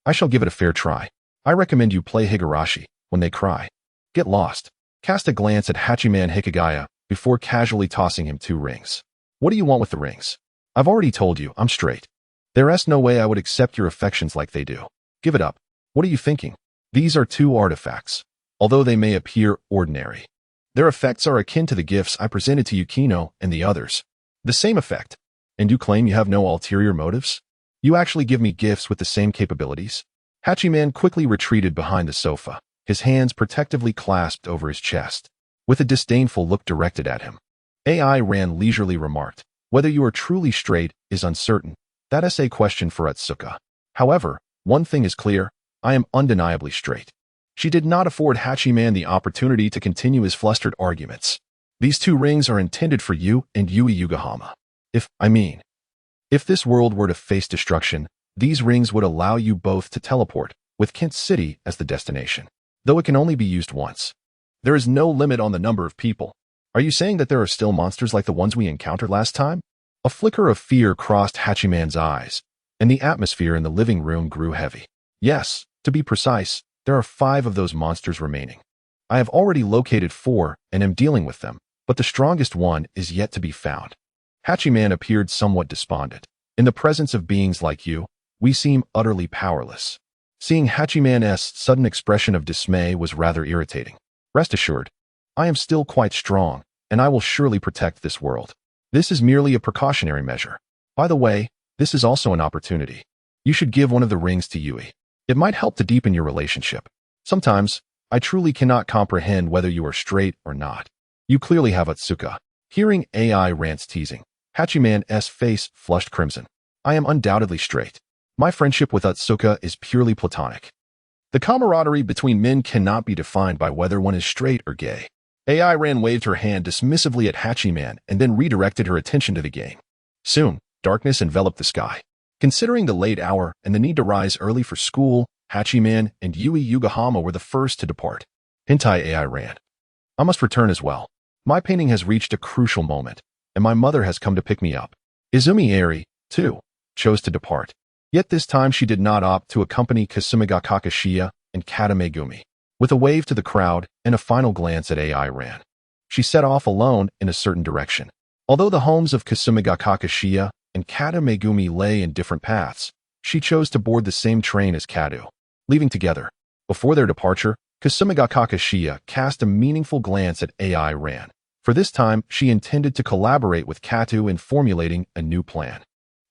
I shall give it a fair try. I recommend you play Higurashi, When They Cry. Get lost. Cast a glance at Hachiman Hikigaya before casually tossing him 2 rings. What do you want with the rings? I've already told you, I'm straight. There's no way I would accept your affections like they do. Give it up. What are you thinking? These are 2 artifacts. Although they may appear ordinary, their effects are akin to the gifts I presented to Yukino and the others. The same effect. And you claim you have no ulterior motives? You actually give me gifts with the same capabilities? Hachiman quickly retreated behind the sofa, his hands protectively clasped over his chest. with a disdainful look directed at him. AI Ran leisurely remarked, "Whether you are truly straight is uncertain. That is a question for Atsuka. However, one thing is clear, I am undeniably straight." She did not afford Hachiman the opportunity to continue his flustered arguments. "These 2 rings are intended for you and Yui Yugahama. If this world were to face destruction, these rings would allow you both to teleport, with Kent City as the destination. Though it can only be used once. There is no limit on the number of people. Are you saying that there are still monsters like the ones we encountered last time?" A flicker of fear crossed Hachiman's eyes, and the atmosphere in the living room grew heavy. "Yes, to be precise, there are 5 of those monsters remaining. I have already located 4 and am dealing with them, but the strongest one is yet to be found." Hachiman appeared somewhat despondent. "In the presence of beings like you, we seem utterly powerless." Seeing Hachiman's sudden expression of dismay was rather irritating. "Rest assured, I am still quite strong, and I will surely protect this world. This is merely a precautionary measure. By the way, this is also an opportunity. You should give one of the rings to Yui. It might help to deepen your relationship. Sometimes, I truly cannot comprehend whether you are straight or not. You clearly have Atsuka." Hearing AI Rant's teasing, Hachiman's face flushed crimson. "I am undoubtedly straight. My friendship with Atsuka is purely platonic. The camaraderie between men cannot be defined by whether one is straight or gay." AI Ran waved her hand dismissively at Hachiman and then redirected her attention to the game. Soon, darkness enveloped the sky. Considering the late hour and the need to rise early for school, Hachiman and Yui Yugahama were the first to depart. "Hentai AI Ran. I must return as well. My painting has reached a crucial moment, and my mother has come to pick me up." Izumi Eri, too, chose to depart. Yet this time she did not opt to accompany Kasumiga Kakashiya and Kata Megumi. With a wave to the crowd and a final glance at AI Ran, she set off alone in a certain direction. Although the homes of Kasumiga Kakashiya and Kata Megumi lay in different paths, she chose to board the same train as Katu. Leaving together, before their departure, Kasumiga Kakashiya cast a meaningful glance at AI Ran. For this time, she intended to collaborate with Katu in formulating a new plan.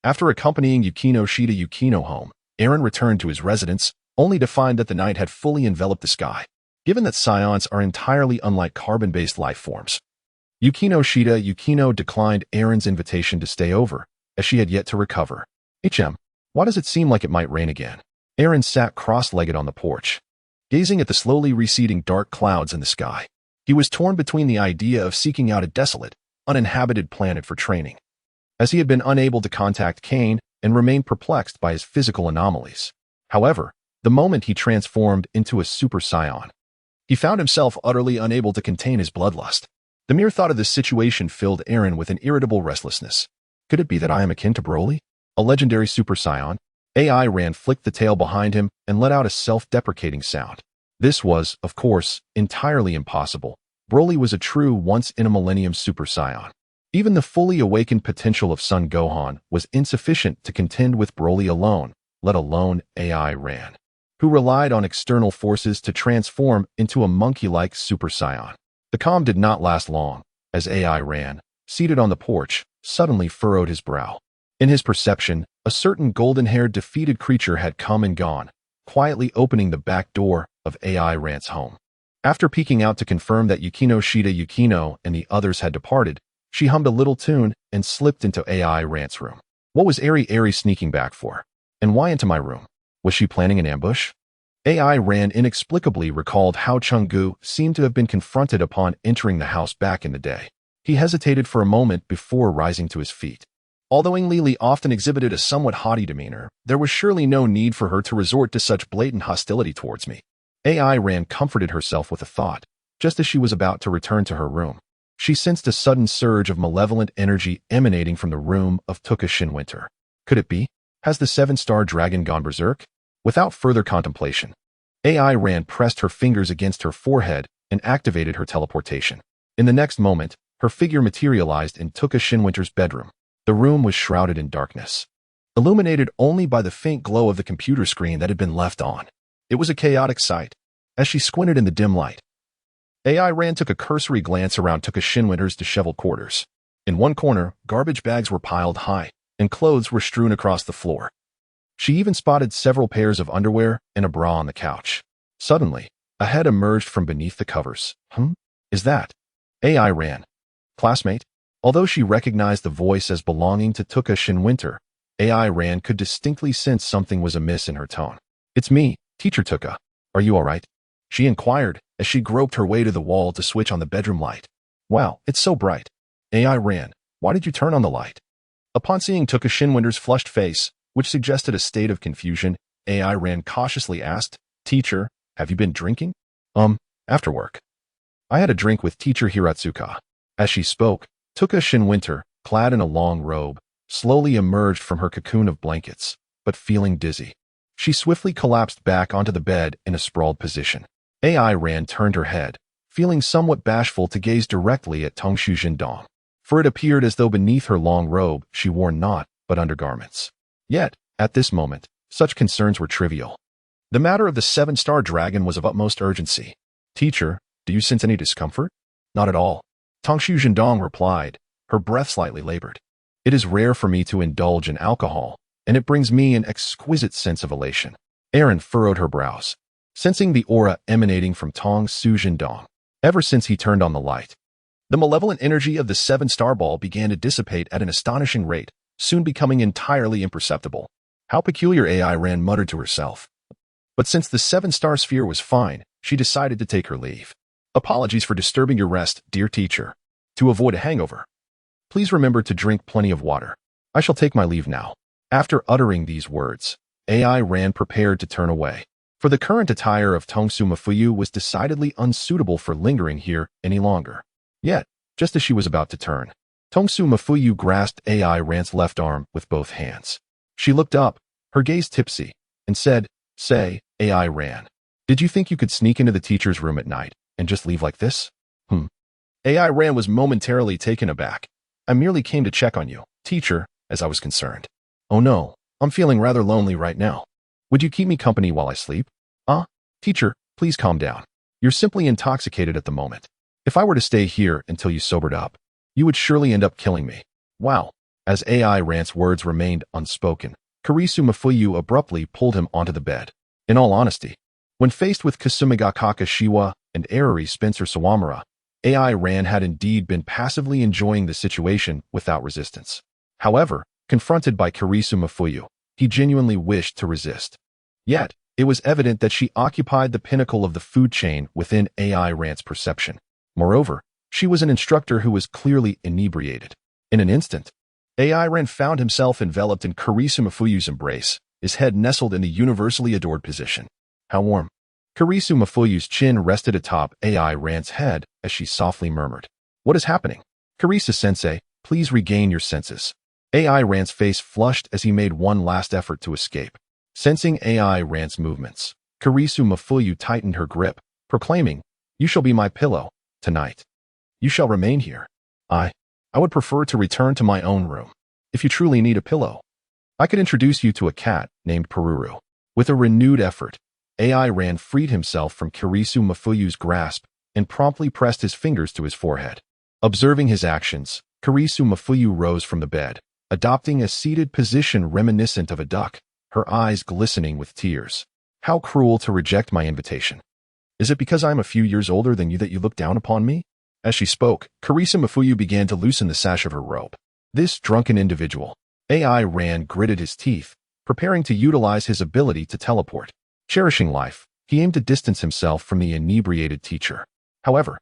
After accompanying Yukino Shida Yukino home, Eren returned to his residence, only to find that the night had fully enveloped the sky. Given that Saiyans are entirely unlike carbon-based life forms, Yukino Shida Yukino declined Eren's invitation to stay over, as she had yet to recover. Why does it seem like it might rain again?" Eren sat cross-legged on the porch, gazing at the slowly receding dark clouds in the sky. He was torn between the idea of seeking out a desolate, uninhabited planet for training, as he had been unable to contact Kane and remained perplexed by his physical anomalies. However, the moment he transformed into a Super Saiyan, he found himself utterly unable to contain his bloodlust. The mere thought of this situation filled Eren with an irritable restlessness. Could it be that I am akin to Broly, a legendary Super Saiyan? AI Ran flicked the tail behind him and let out a self-deprecating sound. This was, of course, entirely impossible. Broly was a true once-in-a-millennium Super Saiyan. Even the fully awakened potential of Son Gohan was insufficient to contend with Broly alone, let alone AI Ran, who relied on external forces to transform into a monkey-like Super Saiyan. The calm did not last long, as AI Ran, seated on the porch, suddenly furrowed his brow. In his perception, a certain golden-haired defeated creature had come and gone, quietly opening the back door of AI Ran's home. After peeking out to confirm that Yukino Shida Yukino and the others had departed, she hummed a little tune and slipped into AI Ran's room. What was Eri sneaking back for? And why into my room? Was she planning an ambush? AI Ran inexplicably recalled how Chungu seemed to have been confronted upon entering the house back in the day. He hesitated for a moment before rising to his feet. Although Ing Lili often exhibited a somewhat haughty demeanor, there was surely no need for her to resort to such blatant hostility towards me. AI Ran comforted herself with a thought, just as she was about to return to her room. She sensed a sudden surge of malevolent energy emanating from the room of Tuka Shinwinter. Could it be? Has the seven-star dragon gone berserk? Without further contemplation, AI Ran pressed her fingers against her forehead and activated her teleportation. In the next moment, her figure materialized in Tuka Shinwinter's bedroom. The room was shrouded in darkness, illuminated only by the faint glow of the computer screen that had been left on. It was a chaotic sight. As she squinted in the dim light, AI Ran took a cursory glance around Tuka Shinwinter's disheveled quarters. In one corner, garbage bags were piled high, and clothes were strewn across the floor. She even spotted several pairs of underwear and a bra on the couch. Suddenly, a head emerged from beneath the covers. Is that AI ran. Classmate? Although she recognized the voice as belonging to Tuka Shinwinter, AI ran could distinctly sense something was amiss in her tone. It's me, Teacher Tuka. Are you all right? She inquired as she groped her way to the wall to switch on the bedroom light. Wow, it's so bright. AI ran. Why did you turn on the light? Upon seeing Tuka Shinwinter's flushed face, which suggested a state of confusion, AI ran cautiously asked, Teacher, have you been drinking? After work. I had a drink with Teacher Hiratsuka. As she spoke, Tuka Shinwinter, clad in a long robe, slowly emerged from her cocoon of blankets, but feeling dizzy. She swiftly collapsed back onto the bed in a sprawled position. AI ran turned her head, feeling somewhat bashful to gaze directly at Tongshu Jindong, for it appeared as though beneath her long robe she wore naught but undergarments. Yet, at this moment, such concerns were trivial. The matter of the 7-star dragon was of utmost urgency. Teacher, do you sense any discomfort? Not at all. Tongshu Jindong replied, her breath slightly labored. It is rare for me to indulge in alcohol, and it brings me an exquisite sense of elation. Aaron furrowed her brows, sensing the aura emanating from Tongshu Jindong. Ever since he turned on the light, the malevolent energy of the 7-star ball began to dissipate at an astonishing rate, soon becoming entirely imperceptible. How peculiar, AI ran muttered to herself. But since the 7-star sphere was fine, she decided to take her leave. Apologies for disturbing your rest, dear teacher. To avoid a hangover, please remember to drink plenty of water. I shall take my leave now. After uttering these words, AI ran prepared to turn away, for the current attire of Tongshu Mafuyu was decidedly unsuitable for lingering here any longer. Yet, just as she was about to turn, Tongshu Mafuyu grasped AI Ran's left arm with both hands. She looked up, her gaze tipsy, and said, Say, AI Ran, did you think you could sneak into the teacher's room at night and just leave like this? AI Ran was momentarily taken aback. I merely came to check on you, teacher, as I was concerned. Oh no, I'm feeling rather lonely right now. Would you keep me company while I sleep? Teacher, please calm down. You're simply intoxicated at the moment. If I were to stay here until you sobered up, you would surely end up killing me. Wow. As AI Ran's words remained unspoken, Kurisu Mafuyu abruptly pulled him onto the bed. In all honesty, when faced with Kasumigakaka Shiwa and Arari Spencer Sawamura, AI Ran had indeed been passively enjoying the situation without resistance. However, confronted by Kurisu Mafuyu, he genuinely wished to resist. Yet, it was evident that she occupied the pinnacle of the food chain within AI Ran's perception. Moreover, she was an instructor who was clearly inebriated. In an instant, AI Ran found himself enveloped in Kurisu Mafuyu's embrace, his head nestled in the universally adored position. How warm. Kurisu Mafuyu's chin rested atop AI Ran's head as she softly murmured, What is happening? Kurisu-sensei, please regain your senses. AI Ran's face flushed as he made one last effort to escape. Sensing AI Ran's movements, Kurisu Mafuyu tightened her grip, proclaiming, You shall be my pillow, tonight. You shall remain here. I would prefer to return to my own room. If you truly need a pillow, I could introduce you to a cat named Pururu. With a renewed effort, AI Ran freed himself from Kurisu Mafuyu's grasp and promptly pressed his fingers to his forehead. Observing his actions, Kurisu Mafuyu rose from the bed, adopting a seated position reminiscent of a duck, her eyes glistening with tears. How cruel to reject my invitation. Is it because I am a few years older than you that you look down upon me? As she spoke, Kurisu Mafuyu began to loosen the sash of her robe. This drunken individual, AI Ran gritted his teeth, preparing to utilize his ability to teleport. Cherishing life, he aimed to distance himself from the inebriated teacher. However,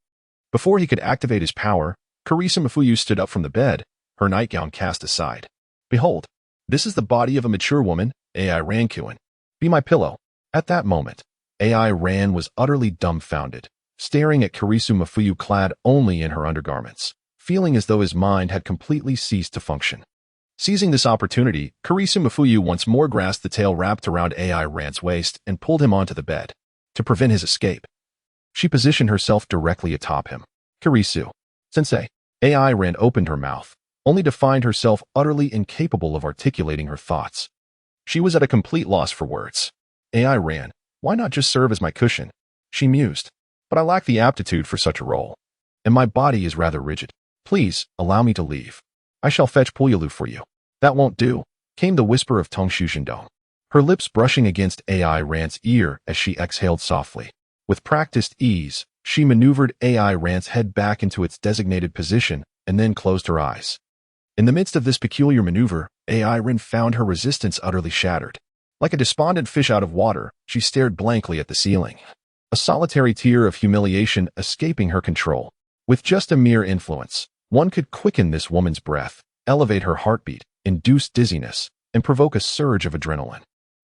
before he could activate his power, Kurisu Mafuyu stood up from the bed, her nightgown cast aside. Behold, this is the body of a mature woman, AI Rankuin. Be my pillow. At that moment, AI Ran was utterly dumbfounded, staring at Kurisu Mafuyu clad only in her undergarments, feeling as though his mind had completely ceased to function. Seizing this opportunity, Kurisu Mafuyu once more grasped the tail wrapped around AI Ran's waist and pulled him onto the bed. To prevent his escape, she positioned herself directly atop him. Kurisu, Sensei. AI Ran opened her mouth, only to find herself utterly incapable of articulating her thoughts. She was at a complete loss for words. AI Ran, why not just serve as my cushion? She mused. But I lack the aptitude for such a role, and my body is rather rigid. Please, allow me to leave. I shall fetch Puyalu for you. That won't do, came the whisper of Tongshu Jindong, her lips brushing against AI Ran's ear as she exhaled softly. With practiced ease, She maneuvered AI Rant's head back into its designated position and then closed her eyes. In the midst of this peculiar maneuver, AI Ren found her resistance utterly shattered. Like a despondent fish out of water, she stared blankly at the ceiling, a solitary tear of humiliation escaping her control. With just a mere influence, one could quicken this woman's breath, elevate her heartbeat, induce dizziness, and provoke a surge of adrenaline.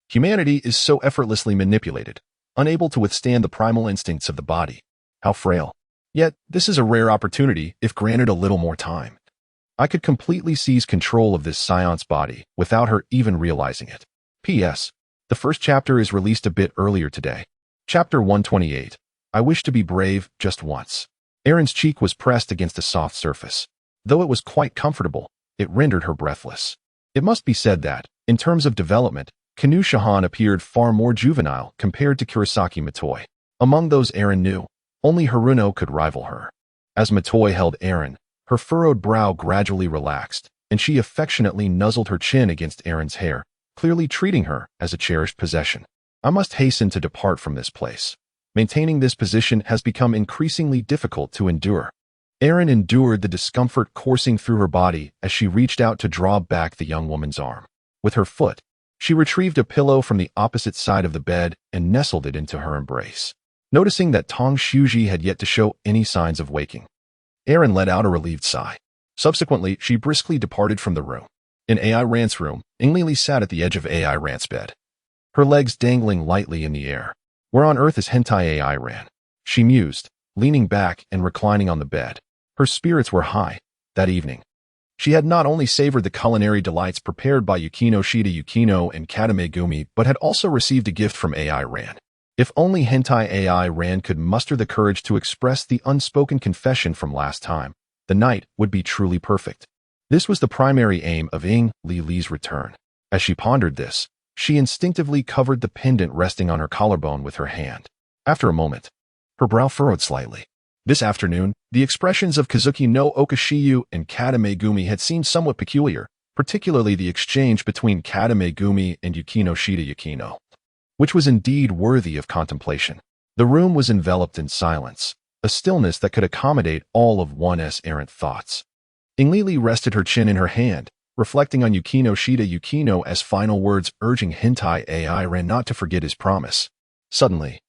Humanity is so effortlessly manipulated, unable to withstand the primal instincts of the body. How frail. Yet, this is a rare opportunity if granted a little more time. I could completely seize control of this Scion's body without her even realizing it. P.S. The first chapter is released a bit earlier today. Chapter 128. I wish to be brave just once. Erin's cheek was pressed against a soft surface. Though it was quite comfortable, it rendered her breathless. It must be said that, in terms of development, Kanu Shahan appeared far more juvenile compared to Kurosaki Matoi. Among those Erin knew, only Haruno could rival her. As Matoi held Erin, her furrowed brow gradually relaxed, and she affectionately nuzzled her chin against Erin's hair, clearly treating her as a cherished possession. I must hasten to depart from this place. Maintaining this position has become increasingly difficult to endure. Erin endured the discomfort coursing through her body as she reached out to draw back the young woman's arm. With her foot, she retrieved a pillow from the opposite side of the bed and nestled it into her embrace. Noticing that Tong Shuji had yet to show any signs of waking, Erin let out a relieved sigh. Subsequently, she briskly departed from the room. In AI Rant's room, Inglili sat at the edge of AI Rant's bed, her legs dangling lightly in the air. Where on earth is Hentai AI Ran? She mused, leaning back and reclining on the bed. Her spirits were high that evening. She had not only savored the culinary delights prepared by Yukino Shida Yukino and Katame Gumi, but had also received a gift from AI Ran. If only Hentai AI Ran could muster the courage to express the unspoken confession from last time, the night would be truly perfect. This was the primary aim of Ing Li Li's return. As she pondered this, she instinctively covered the pendant resting on her collarbone with her hand. After a moment, her brow furrowed slightly. This afternoon, the expressions of Kazuki no Okashiyu and Katame Gumi had seemed somewhat peculiar, particularly the exchange between Katame Gumi and Yukino Shida Yukino, which was indeed worthy of contemplation. The room was enveloped in silence, a stillness that could accommodate all of one's errant thoughts. Inglili rested her chin in her hand, reflecting on Yukino Shida Yukino as final words urging Hentai AI Ran not to forget his promise. Suddenly,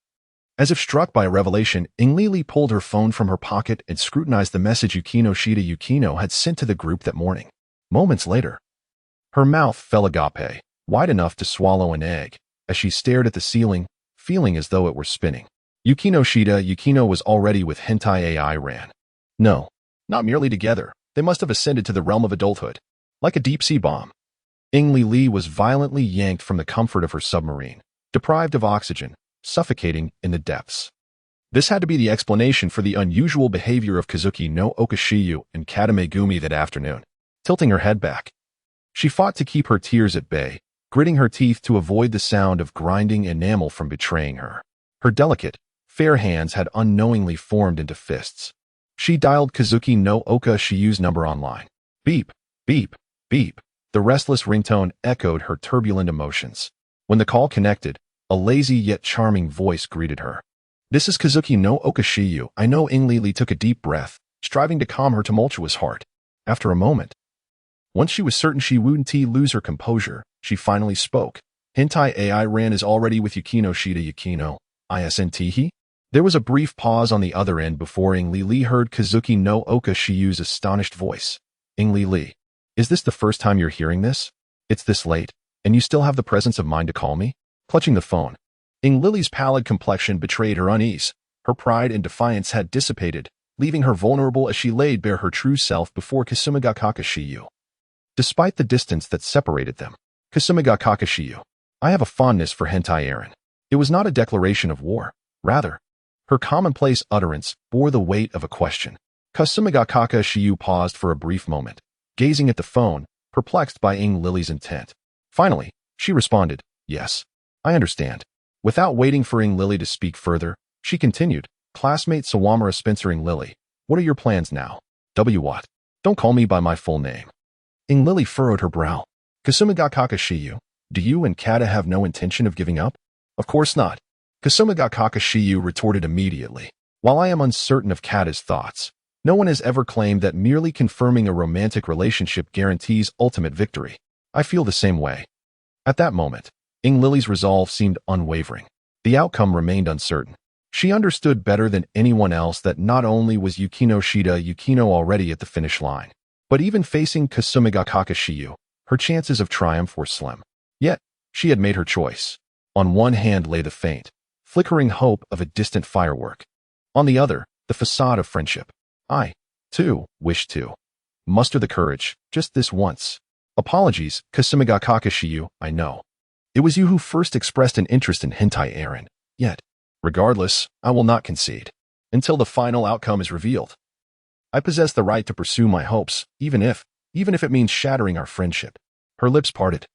as if struck by a revelation, Inglili pulled her phone from her pocket and scrutinized the message Yukino Shida Yukino had sent to the group that morning. Moments later, her mouth fell agape, wide enough to swallow an egg, as she stared at the ceiling, feeling as though it were spinning. Yukino Shida Yukino was already with Hentai AI Ran. No, not merely together, they must have ascended to the realm of adulthood. Like a deep-sea bomb, Ing Li was violently yanked from the comfort of her submarine, deprived of oxygen, suffocating in the depths. This had to be the explanation for the unusual behavior of Kazuki no Okashiyu and Katame Gumi that afternoon. Tilting her head back, she fought to keep her tears at bay, gritting her teeth to avoid the sound of grinding enamel from betraying her. Her delicate, fair hands had unknowingly formed into fists. She dialed Kazuki no Okashiyu's number online. Beep, beep, beep. The restless ringtone echoed her turbulent emotions. When the call connected, a lazy yet charming voice greeted her. This is Kazuki no Okashiyu. I know. Ing Li took a deep breath, striving to calm her tumultuous heart. After a moment, once she was certain she wouldn't lose her composure, she finally spoke. Hentai AI Ran is already with Yukino Shida Yukino. ISNT? There was a brief pause on the other end before Ing Li heard Kazuki no Okashiyu's astonished voice. Ing Li. Is this the first time you're hearing this? It's this late, and you still have the presence of mind to call me? Clutching the phone, Ing Li's pallid complexion betrayed her unease. Her pride and defiance had dissipated, leaving her vulnerable as she laid bare her true self before Kasumiga Kakashiyu. Despite the distance that separated them, Kasumiga Kakashiyu, I have a fondness for Hentai Eren. It was not a declaration of war. Rather, her commonplace utterance bore the weight of a question. Kasumiga Kakashiyu paused for a brief moment, gazing at the phone, perplexed by Ing Li's intent. Finally, she responded, yes, I understand. Without waiting for Ing Li to speak further, she continued, classmate Sawamura Spencer. Ing Li, what are your plans now? What? Don't call me by my full name. Ing Li furrowed her brow. Kasumiga Kakashiyu, do you and Kata have no intention of giving up? Of course not. Kasumiga Kakashiyu retorted immediately. While I am uncertain of Kata's thoughts, no one has ever claimed that merely confirming a romantic relationship guarantees ultimate victory. I feel the same way. At that moment, Lily's resolve seemed unwavering. The outcome remained uncertain. She understood better than anyone else that not only was Yukino already at the finish line, but even facing Kasumigakaka Shiyu, her chances of triumph were slim. Yet, she had made her choice. On one hand lay the faint, flickering hope of a distant firework. On the other, the facade of friendship. I, too, wished to muster the courage, just this once. Apologies, Kasumigakaka Shiyu, I know. It was you who first expressed an interest in hentai Aaron. Yet, regardless, I will not concede. Until the final outcome is revealed. I possess the right to pursue my hopes, even if it means shattering our friendship. Her lips parted.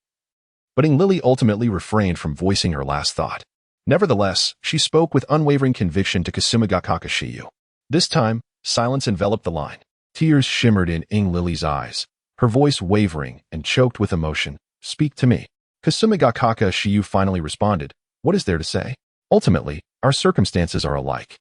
But Lily ultimately refrained from voicing her last thought. Nevertheless, she spoke with unwavering conviction to Kasumigakaka Shiyu. This time, silence enveloped the line. Tears shimmered in Lily's eyes, her voice wavering and choked with emotion. Speak to me. Kasumigakaka Shiyu finally responded. What is there to say? Ultimately, our circumstances are alike,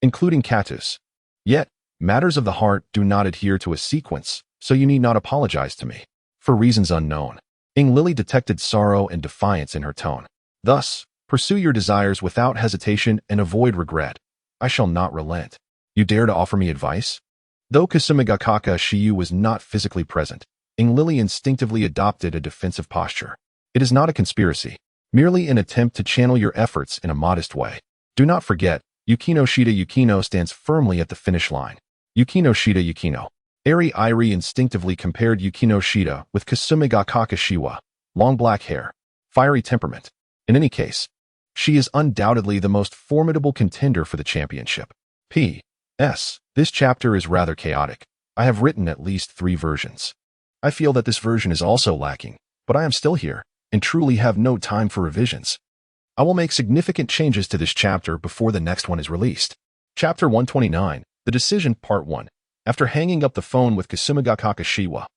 including Kata's. Yet, matters of the heart do not adhere to a sequence, so you need not apologize to me. For reasons unknown. Lily detected sorrow and defiance in her tone. Thus, pursue your desires without hesitation and avoid regret. I shall not relent. You dare to offer me advice? Though Kasumigakaka Shiyu was not physically present, Lily instinctively adopted a defensive posture. It is not a conspiracy, merely an attempt to channel your efforts in a modest way. Do not forget, Yukino stands firmly at the finish line. Yukino. Eri instinctively compared Yukino with Kasumigakaka Shiwa, long black hair, fiery temperament. In any case, she is undoubtedly the most formidable contender for the championship. P.S. This chapter is rather chaotic. I have written at least 3 versions. I feel that this version is also lacking, but I am still here, and truly have no time for revisions. I will make significant changes to this chapter before the next one is released. Chapter 129, The Decision, Part 1. After hanging up the phone with Kasumigakaka Shiwa,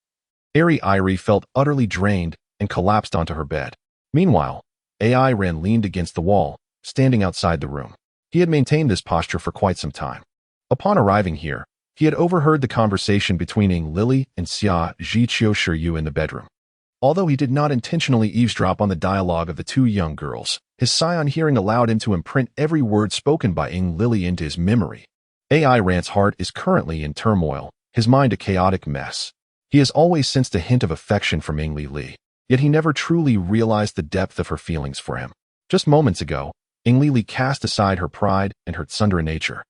Eri felt utterly drained and collapsed onto her bed. Meanwhile, Ran leaned against the wall, standing outside the room. He had maintained this posture for quite some time. Upon arriving here, he had overheard the conversation between Lily and Xia Zhiqiu Shiryu in the bedroom. Although he did not intentionally eavesdrop on the dialogue of the 2 young girls, his Saiyan hearing allowed him to imprint every word spoken by Lily into his memory. Ran's heart is currently in turmoil, his mind a chaotic mess. He has always sensed a hint of affection from Li, yet he never truly realized the depth of her feelings for him. Just moments ago, Li cast aside her pride and her tsundere nature,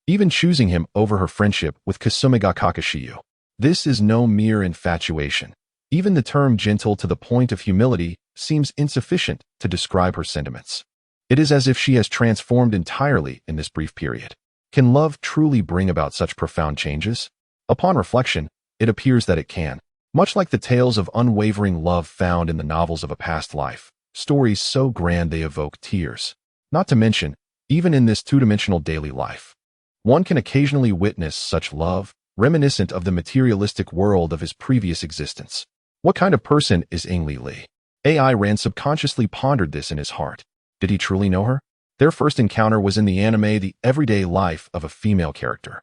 even choosing him over her friendship with Kasumigakaka Shiyu. This is no mere infatuation. Even the term gentle to the point of humility seems insufficient to describe her sentiments. It is as if she has transformed entirely in this brief period. Can love truly bring about such profound changes? Upon reflection, it appears that it can. Much like the tales of unwavering love found in the novels of a past life, stories so grand they evoke tears. Not to mention, even in this 2-dimensional daily life, one can occasionally witness such love, reminiscent of the materialistic world of his previous existence. What kind of person is Li? Ran subconsciously pondered this in his heart. Did he truly know her? Their first encounter was in the anime The Everyday Life of a Female Character.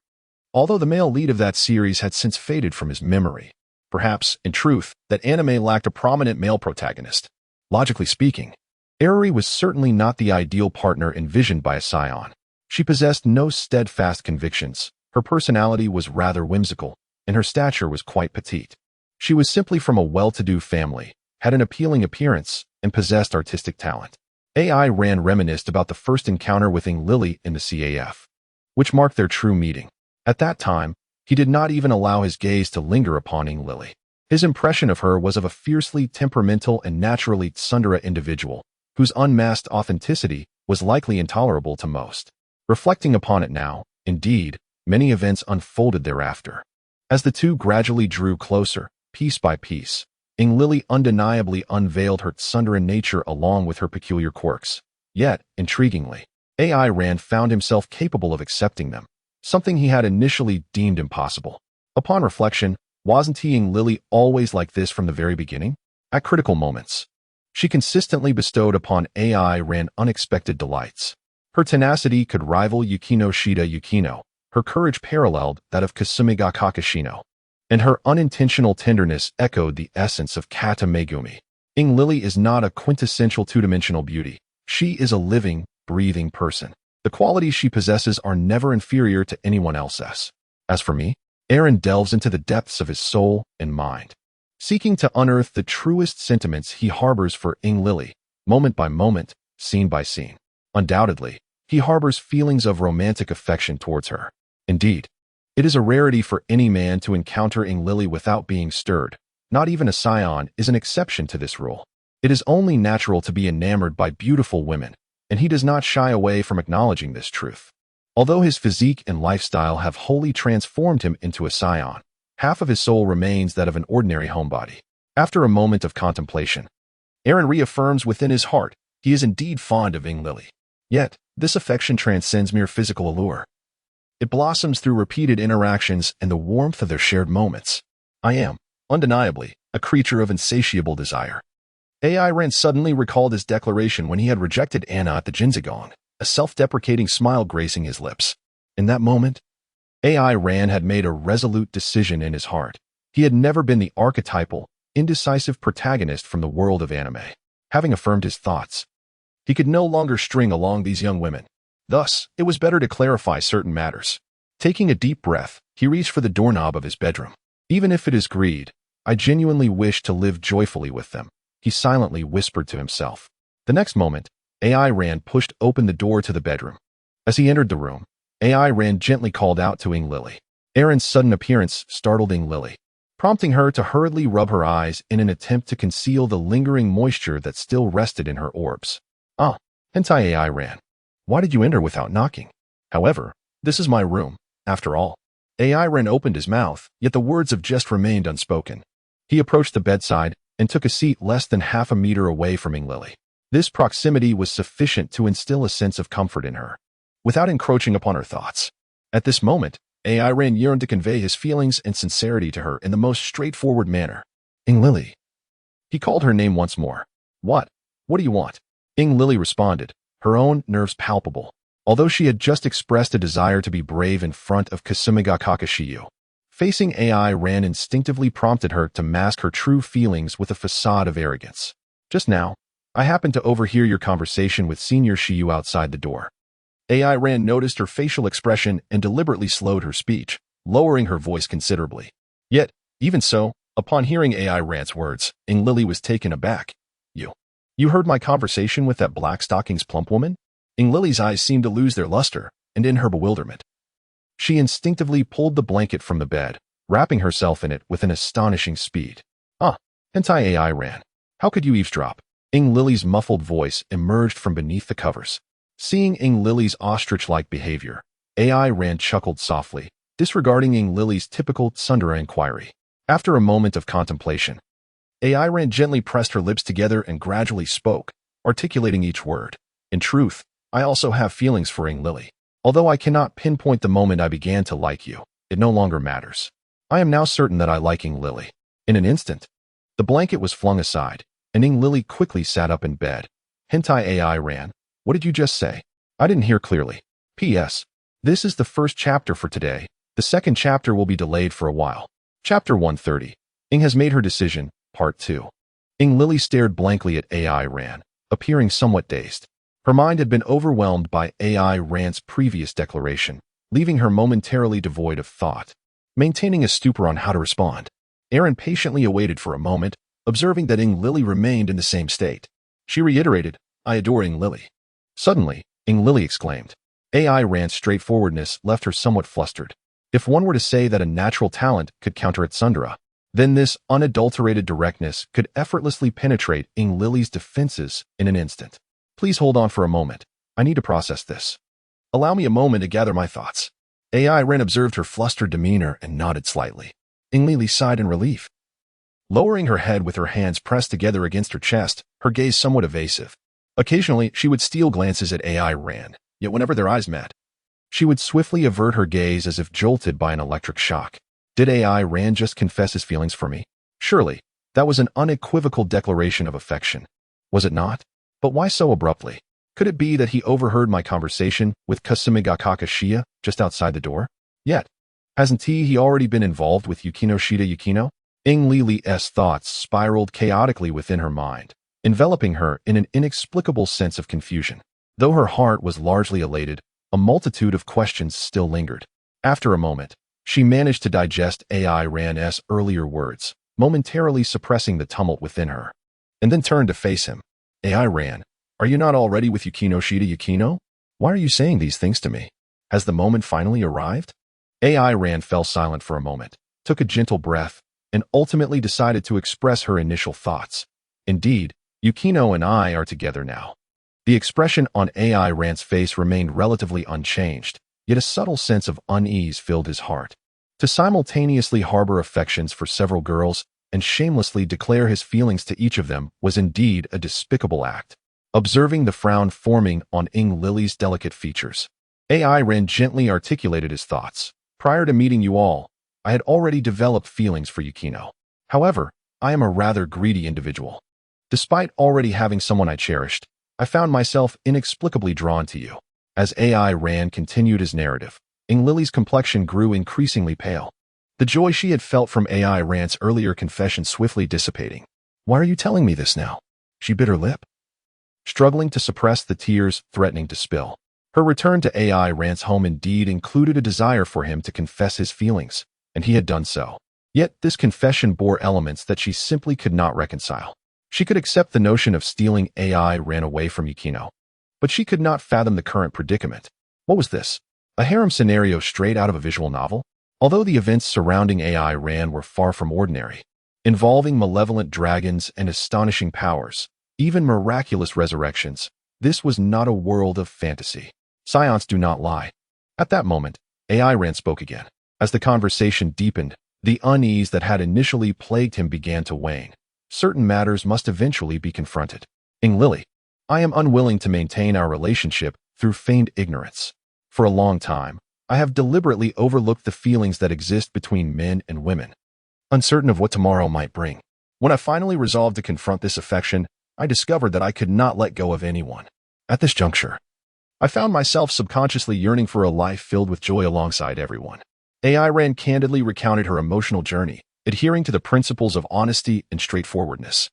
Although the male lead of that series had since faded from his memory. Perhaps, in truth, that anime lacked a prominent male protagonist. Logically speaking, Eri was certainly not the ideal partner envisioned by a Saiyan. She possessed no steadfast convictions, her personality was rather whimsical, and her stature was quite petite. She was simply from a well-to-do family, had an appealing appearance, and possessed artistic talent. Ran reminisced about the first encounter with Lily in the CAF, which marked their true meeting. At that time, he did not even allow his gaze to linger upon Lily. His impression of her was of a fiercely temperamental and naturally tsundere individual, whose unmasked authenticity was likely intolerable to most. Reflecting upon it now, indeed, many events unfolded thereafter. As the two gradually drew closer, piece by piece, Lily undeniably unveiled her tsundere nature along with her peculiar quirks. Yet, intriguingly, Ran found himself capable of accepting them, something he had initially deemed impossible. Upon reflection, wasn't Lily always like this from the very beginning? At critical moments, she consistently bestowed upon Ran unexpected delights. Her tenacity could rival Yukino Shida Yukino, her courage paralleled that of Kasumiga Kakashino, and her unintentional tenderness echoed the essence of Kata Megumi. Lily is not a quintessential two-dimensional beauty. She is a living, breathing person. The qualities she possesses are never inferior to anyone else's. As for me, Aaron delves into the depths of his soul and mind, seeking to unearth the truest sentiments he harbors for Lily, moment by moment, scene by scene. Undoubtedly, he harbors feelings of romantic affection towards her. Indeed, it is a rarity for any man to encounter Lily without being stirred. Not even a Saiyan is an exception to this rule. It is only natural to be enamored by beautiful women, and he does not shy away from acknowledging this truth. Although his physique and lifestyle have wholly transformed him into a Saiyan, half of his soul remains that of an ordinary homebody. After a moment of contemplation, Aaron reaffirms within his heart he is indeed fond of Lily. Yet, this affection transcends mere physical allure. It blossoms through repeated interactions and the warmth of their shared moments. I am, undeniably, a creature of insatiable desire. AI Ran suddenly recalled his declaration when he had rejected Anna at the Jinzigong, a self-deprecating smile gracing his lips. In that moment, AI Ran had made a resolute decision in his heart. He had never been the archetypal, indecisive protagonist from the world of anime. Having affirmed his thoughts, he could no longer string along these young women. Thus, it was better to clarify certain matters. Taking a deep breath, he reached for the doorknob of his bedroom. Even if it is greed, I genuinely wish to live joyfully with them, he silently whispered to himself. The next moment, AI Ran pushed open the door to the bedroom. As he entered the room, AI Ran gently called out to Lily. Aaron's sudden appearance startled Lily, prompting her to hurriedly rub her eyes in an attempt to conceal the lingering moisture that still rested in her orbs. Ah, hentai AI Ran. Why did you enter without knocking? However, this is my room, after all. AI Ran opened his mouth, yet the words of jest remained unspoken. He approached the bedside and took a seat less than half a meter away from Lily. This proximity was sufficient to instill a sense of comfort in her, without encroaching upon her thoughts. At this moment, AI Ran yearned to convey his feelings and sincerity to her in the most straightforward manner. Lily. He called her name once more. What? What do you want? Lily responded, her own nerves palpable, although she had just expressed a desire to be brave in front of Kasumiga Kakashiyu. Facing AI Ran instinctively prompted her to mask her true feelings with a facade of arrogance. Just now, I happened to overhear your conversation with Senior Shiyu outside the door. AI Ran noticed her facial expression and deliberately slowed her speech, lowering her voice considerably. Yet, even so, upon hearing AI Ran's words, Lily was taken aback. You heard my conversation with that black stockings plump woman? Lily's eyes seemed to lose their luster, and in her bewilderment, she instinctively pulled the blanket from the bed, wrapping herself in it with an astonishing speed. Ah, hentai AI Ran. How could you eavesdrop? Lily's muffled voice emerged from beneath the covers. Seeing Lily's ostrich-like behavior, AI Ran chuckled softly, disregarding Lily's typical tsundere inquiry. After a moment of contemplation, AI Ran gently pressed her lips together and gradually spoke, articulating each word. In truth, I also have feelings for Lily. Although I cannot pinpoint the moment I began to like you, it no longer matters. I am now certain that I like Lily. In an instant, the blanket was flung aside, and Lily quickly sat up in bed. Hentai AI Ran, what did you just say? I didn't hear clearly. P.S. This is the first chapter for today. The second chapter will be delayed for a while. Chapter 130. Has made her decision, Part 2. Lily stared blankly at AI Ran, appearing somewhat dazed. Her mind had been overwhelmed by AI Ran's previous declaration, leaving her momentarily devoid of thought. Maintaining a stupor on how to respond, Aaron patiently awaited for a moment, observing that Lily remained in the same state. She reiterated, I adore Lily. Suddenly, Lily exclaimed. AI Ran's straightforwardness left her somewhat flustered. If one were to say that a natural talent could counter its tsundere, then this unadulterated directness could effortlessly penetrate Lily's defenses in an instant. Please hold on for a moment. I need to process this. Allow me a moment to gather my thoughts. AI Ran observed her flustered demeanor and nodded slightly. Lily sighed in relief. Lowering her head with her hands pressed together against her chest, her gaze somewhat evasive. Occasionally, she would steal glances at AI Ran, yet whenever their eyes met, she would swiftly avert her gaze as if jolted by an electric shock. Did AI Ran just confess his feelings for me? Surely, that was an unequivocal declaration of affection. Was it not? But why so abruptly? Could it be that he overheard my conversation with Kasumigakaka Shia just outside the door? Yet, hasn't he already been involved with Yukino Shida Yukino? Ing Lili's thoughts spiraled chaotically within her mind, enveloping her in an inexplicable sense of confusion. Though her heart was largely elated, a multitude of questions still lingered. After a moment, she managed to digest AI Ran's earlier words, momentarily suppressing the tumult within her, and then turned to face him. AI Ran, are you not already with Yukino Shida Yukino? Why are you saying these things to me? Has the moment finally arrived? AI Ran fell silent for a moment, took a gentle breath, and ultimately decided to express her initial thoughts. Indeed, Yukino and I are together now. The expression on AI Ran's face remained relatively unchanged, yet a subtle sense of unease filled his heart. To simultaneously harbor affections for several girls and shamelessly declare his feelings to each of them was indeed a despicable act. Observing the frown forming on Ing Lily's delicate features, AI Ran gently articulated his thoughts. Prior to meeting you all, I had already developed feelings for Yukino. However, I am a rather greedy individual. Despite already having someone I cherished, I found myself inexplicably drawn to you. As AI Ran continued his narrative, Ing Lily's complexion grew increasingly pale. The joy she had felt from AI Ran's earlier confession swiftly dissipating. Why are you telling me this now? She bit her lip, struggling to suppress the tears threatening to spill. Her return to AI Ran's home indeed included a desire for him to confess his feelings, and he had done so. Yet this confession bore elements that she simply could not reconcile. She could accept the notion of stealing AI Ran away from Yukino, but she could not fathom the current predicament. What was this? A harem scenario straight out of a visual novel? Although the events surrounding AI Ran were far from ordinary, involving malevolent dragons and astonishing powers, even miraculous resurrections, this was not a world of fantasy. Science do not lie. At that moment, AI Ran spoke again. As the conversation deepened, the unease that had initially plagued him began to wane. Certain matters must eventually be confronted. Ing Lily, I am unwilling to maintain our relationship through feigned ignorance. For a long time, I have deliberately overlooked the feelings that exist between men and women, uncertain of what tomorrow might bring. When I finally resolved to confront this affection, I discovered that I could not let go of anyone. At this juncture, I found myself subconsciously yearning for a life filled with joy alongside everyone. AI Ran candidly recounted her emotional journey, adhering to the principles of honesty and straightforwardness.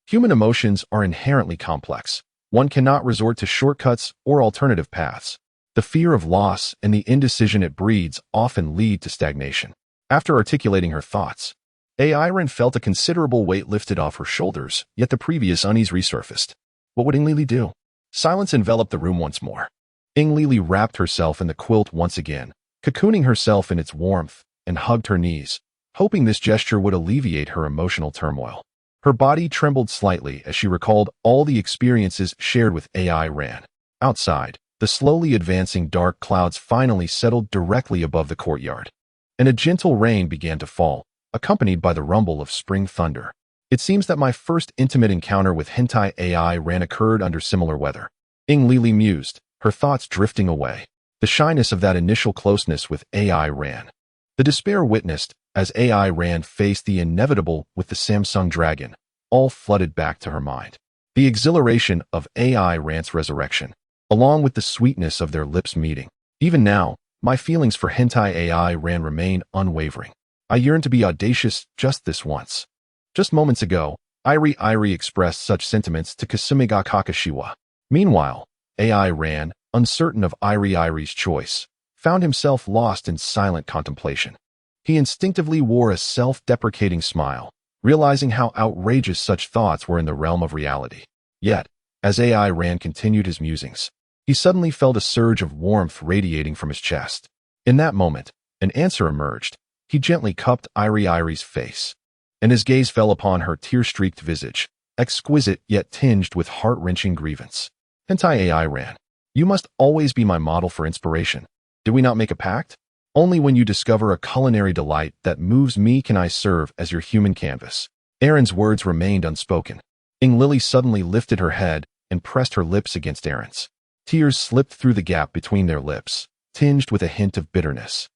Human emotions are inherently complex. One cannot resort to shortcuts or alternative paths. The fear of loss and the indecision it breeds often lead to stagnation. After articulating her thoughts, AI Ran felt a considerable weight lifted off her shoulders, yet the previous unease resurfaced. What would Ing Lily do? Silence enveloped the room once more. Ing Lily wrapped herself in the quilt once again, cocooning herself in its warmth, and hugged her knees, hoping this gesture would alleviate her emotional turmoil. Her body trembled slightly as she recalled all the experiences shared with AI Ran. Outside, the slowly advancing dark clouds finally settled directly above the courtyard, and a gentle rain began to fall, accompanied by the rumble of spring thunder. It seems that my first intimate encounter with hentai AI Ran occurred under similar weather. Ing Lily mused, her thoughts drifting away. The shyness of that initial closeness with AI Ran. The despair witnessed as AI Ran faced the inevitable with the Samsung Dragon, all flooded back to her mind. The exhilaration of AI Ran's resurrection, along with the sweetness of their lips meeting. Even now, my feelings for hentai AI Ran remain unwavering. I yearn to be audacious just this once. Just moments ago, Iri expressed such sentiments to Kasumiga Kakashiwa. Meanwhile, AI Ran, uncertain of Iri's choice, found himself lost in silent contemplation. He instinctively wore a self-deprecating smile, realizing how outrageous such thoughts were in the realm of reality. Yet, as AI Ran continued his musings, he suddenly felt a surge of warmth radiating from his chest. In that moment, an answer emerged. He gently cupped Iri's face, and his gaze fell upon her tear-streaked visage, exquisite yet tinged with heart-wrenching grievance. Hentai AI Ran, you must always be my model for inspiration. Did we not make a pact? Only when you discover a culinary delight that moves me can I serve as your human canvas. Aaron's words remained unspoken. Ing Lily suddenly lifted her head and pressed her lips against Aaron's. Tears slipped through the gap between their lips, tinged with a hint of bitterness.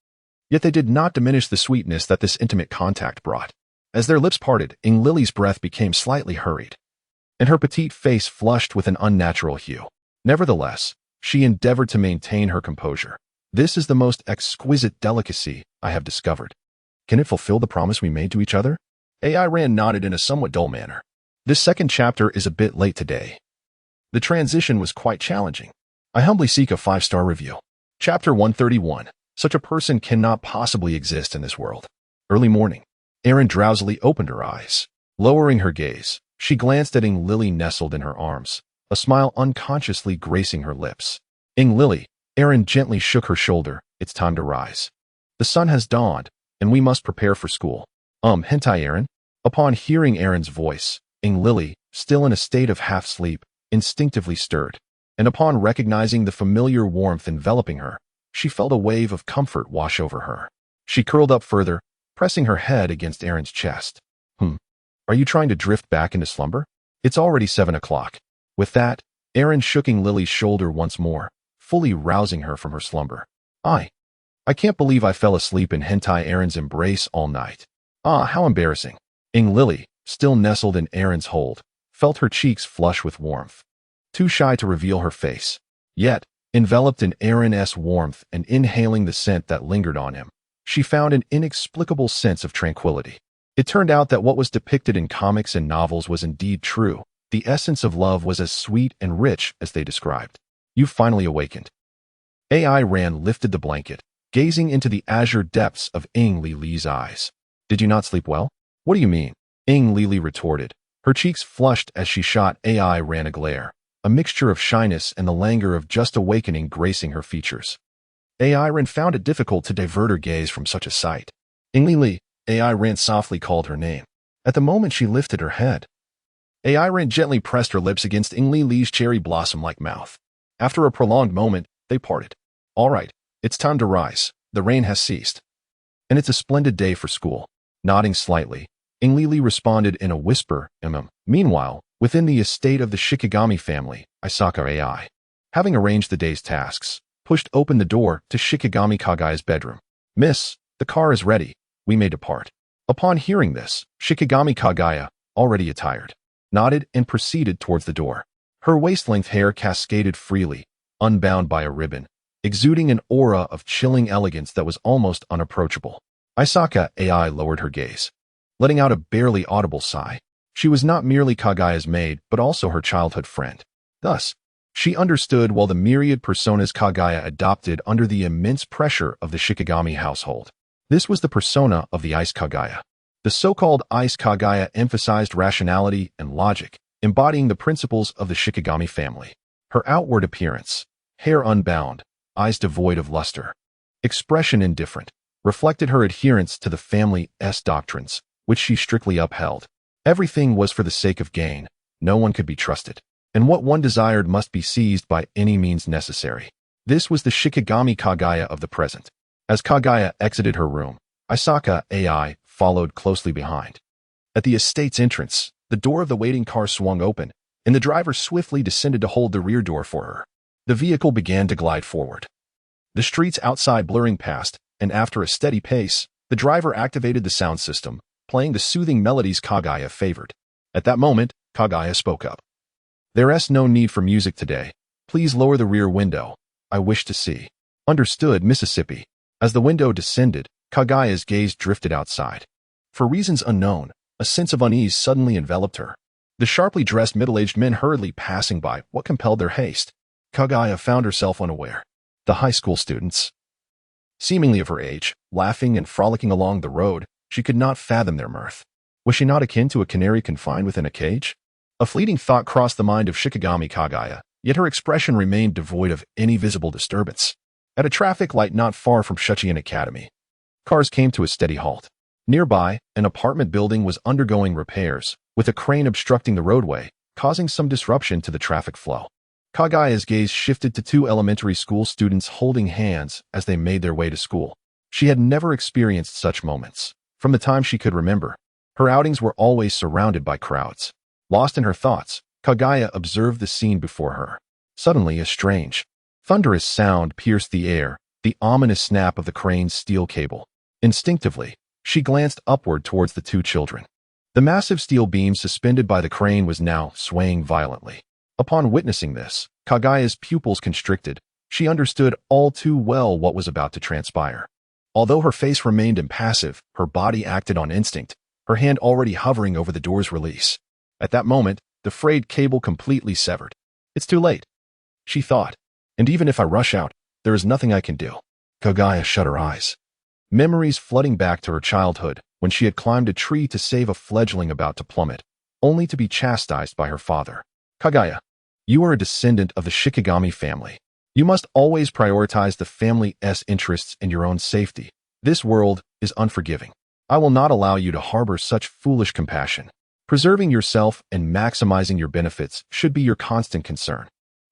Yet they did not diminish the sweetness that this intimate contact brought. As their lips parted, Ing Lily's breath became slightly hurried, and her petite face flushed with an unnatural hue. Nevertheless, she endeavored to maintain her composure. This is the most exquisite delicacy I have discovered. Can it fulfill the promise we made to each other? AI Ran nodded in a somewhat dull manner. This second chapter is a bit late today. The transition was quite challenging. I humbly seek a 5-star review. Chapter 131. Such a person cannot possibly exist in this world. Early morning. Erin drowsily opened her eyes. Lowering her gaze, she glanced at Ing Lily nestled in her arms, a smile unconsciously gracing her lips. Ing Lily, Erin gently shook her shoulder. It's time to rise. The sun has dawned, and we must prepare for school. Hentai Erin? Upon hearing Erin's voice, Ing Lily, still in a state of half-sleep, instinctively stirred. And upon recognizing the familiar warmth enveloping her, she felt a wave of comfort wash over her. She curled up further, pressing her head against Erin's chest. Are you trying to drift back into slumber? It's already 7 o'clock. With that, Erin shook Ing Lily's shoulder once more, fully rousing her from her slumber. I can't believe I fell asleep in Hentai Erin's embrace all night. How embarrassing. Ing Lily, still nestled in Erin's hold, felt her cheeks flush with warmth. Too shy to reveal her face. Yet, enveloped in Erin's warmth and inhaling the scent that lingered on him, she found an inexplicable sense of tranquility. It turned out that what was depicted in comics and novels was indeed true. The essence of love was as sweet and rich as they described. You finally awakened. AI Ran lifted the blanket, gazing into the azure depths of Ing Lily's eyes. Did you not sleep well? What do you mean? Ing Lily retorted. Her cheeks flushed as she shot AI Ran a glare, a mixture of shyness and the languor of just awakening gracing her features. AI Ran found it difficult to divert her gaze from such a sight. Ing Lily, AI Ran softly called her name. At the moment she lifted her head. AI Ran gently pressed her lips against Ing Lily's cherry blossom-like mouth. After a prolonged moment, they parted. All right, it's time to rise. The rain has ceased. And it's a splendid day for school. Nodding slightly, Ing Lily responded in a whisper, Meanwhile, within the estate of the Shikigami family, Isaka AI, having arranged the day's tasks, pushed open the door to Shikigami Kagaya's bedroom. Miss, the car is ready. We may depart. Upon hearing this, Shikigami Kagaya, already attired, nodded and proceeded towards the door. Her waist-length hair cascaded freely, unbound by a ribbon, exuding an aura of chilling elegance that was almost unapproachable. Isaka AI lowered her gaze, letting out a barely audible sigh. She was not merely Kagaya's maid, but also her childhood friend. Thus, she understood while the myriad personas Kagaya adopted under the immense pressure of the Shikigami household. This was the persona of the Ice Kagaya. The so-called Ice Kagaya emphasized rationality and logic, embodying the principles of the Shikigami family. Her outward appearance, hair unbound, eyes devoid of luster, expression indifferent, reflected her adherence to the family's doctrines, which she strictly upheld. Everything was for the sake of gain. No one could be trusted, and what one desired must be seized by any means necessary. This was the Shikigami Kagaya of the present. As Kagaya exited her room, Isaka AI followed closely behind. At the estate's entrance, the door of the waiting car swung open, and the driver swiftly descended to hold the rear door for her. The vehicle began to glide forward. The streets outside blurring past, and after a steady pace, the driver activated the sound system, playing the soothing melodies Kagaya favored. At that moment, Kagaya spoke up. There's no need for music today. Please lower the rear window. I wish to see. Understood, Mississippi. As the window descended, Kagaya's gaze drifted outside. For reasons unknown, a sense of unease suddenly enveloped her. The sharply dressed middle-aged men hurriedly passing by, what compelled their haste? Kagaya found herself unaware. The high school students, seemingly of her age, laughing and frolicking along the road, she could not fathom their mirth. Was she not akin to a canary confined within a cage? A fleeting thought crossed the mind of Shikigami Kagaya, yet her expression remained devoid of any visible disturbance. At a traffic light not far from Shuchian Academy, cars came to a steady halt. Nearby, an apartment building was undergoing repairs, with a crane obstructing the roadway, causing some disruption to the traffic flow. Kagaya's gaze shifted to two elementary school students holding hands as they made their way to school. She had never experienced such moments. From the time she could remember, her outings were always surrounded by crowds. Lost in her thoughts, Kagaya observed the scene before her. Suddenly, a strange, thunderous sound pierced the air, the ominous snap of the crane's steel cable. Instinctively, she glanced upward towards the two children. The massive steel beam suspended by the crane was now swaying violently. Upon witnessing this, Kagaya's pupils constricted. She understood all too well what was about to transpire. Although her face remained impassive, her body acted on instinct, her hand already hovering over the door's release. At that moment, the frayed cable completely severed. It's too late, she thought. And even if I rush out, there is nothing I can do. Kagaya shut her eyes. Memories flooding back to her childhood, when she had climbed a tree to save a fledgling about to plummet, only to be chastised by her father. Kagaya, you are a descendant of the Shikigami family. You must always prioritize the family's interests and your own safety. This world is unforgiving. I will not allow you to harbor such foolish compassion. Preserving yourself and maximizing your benefits should be your constant concern.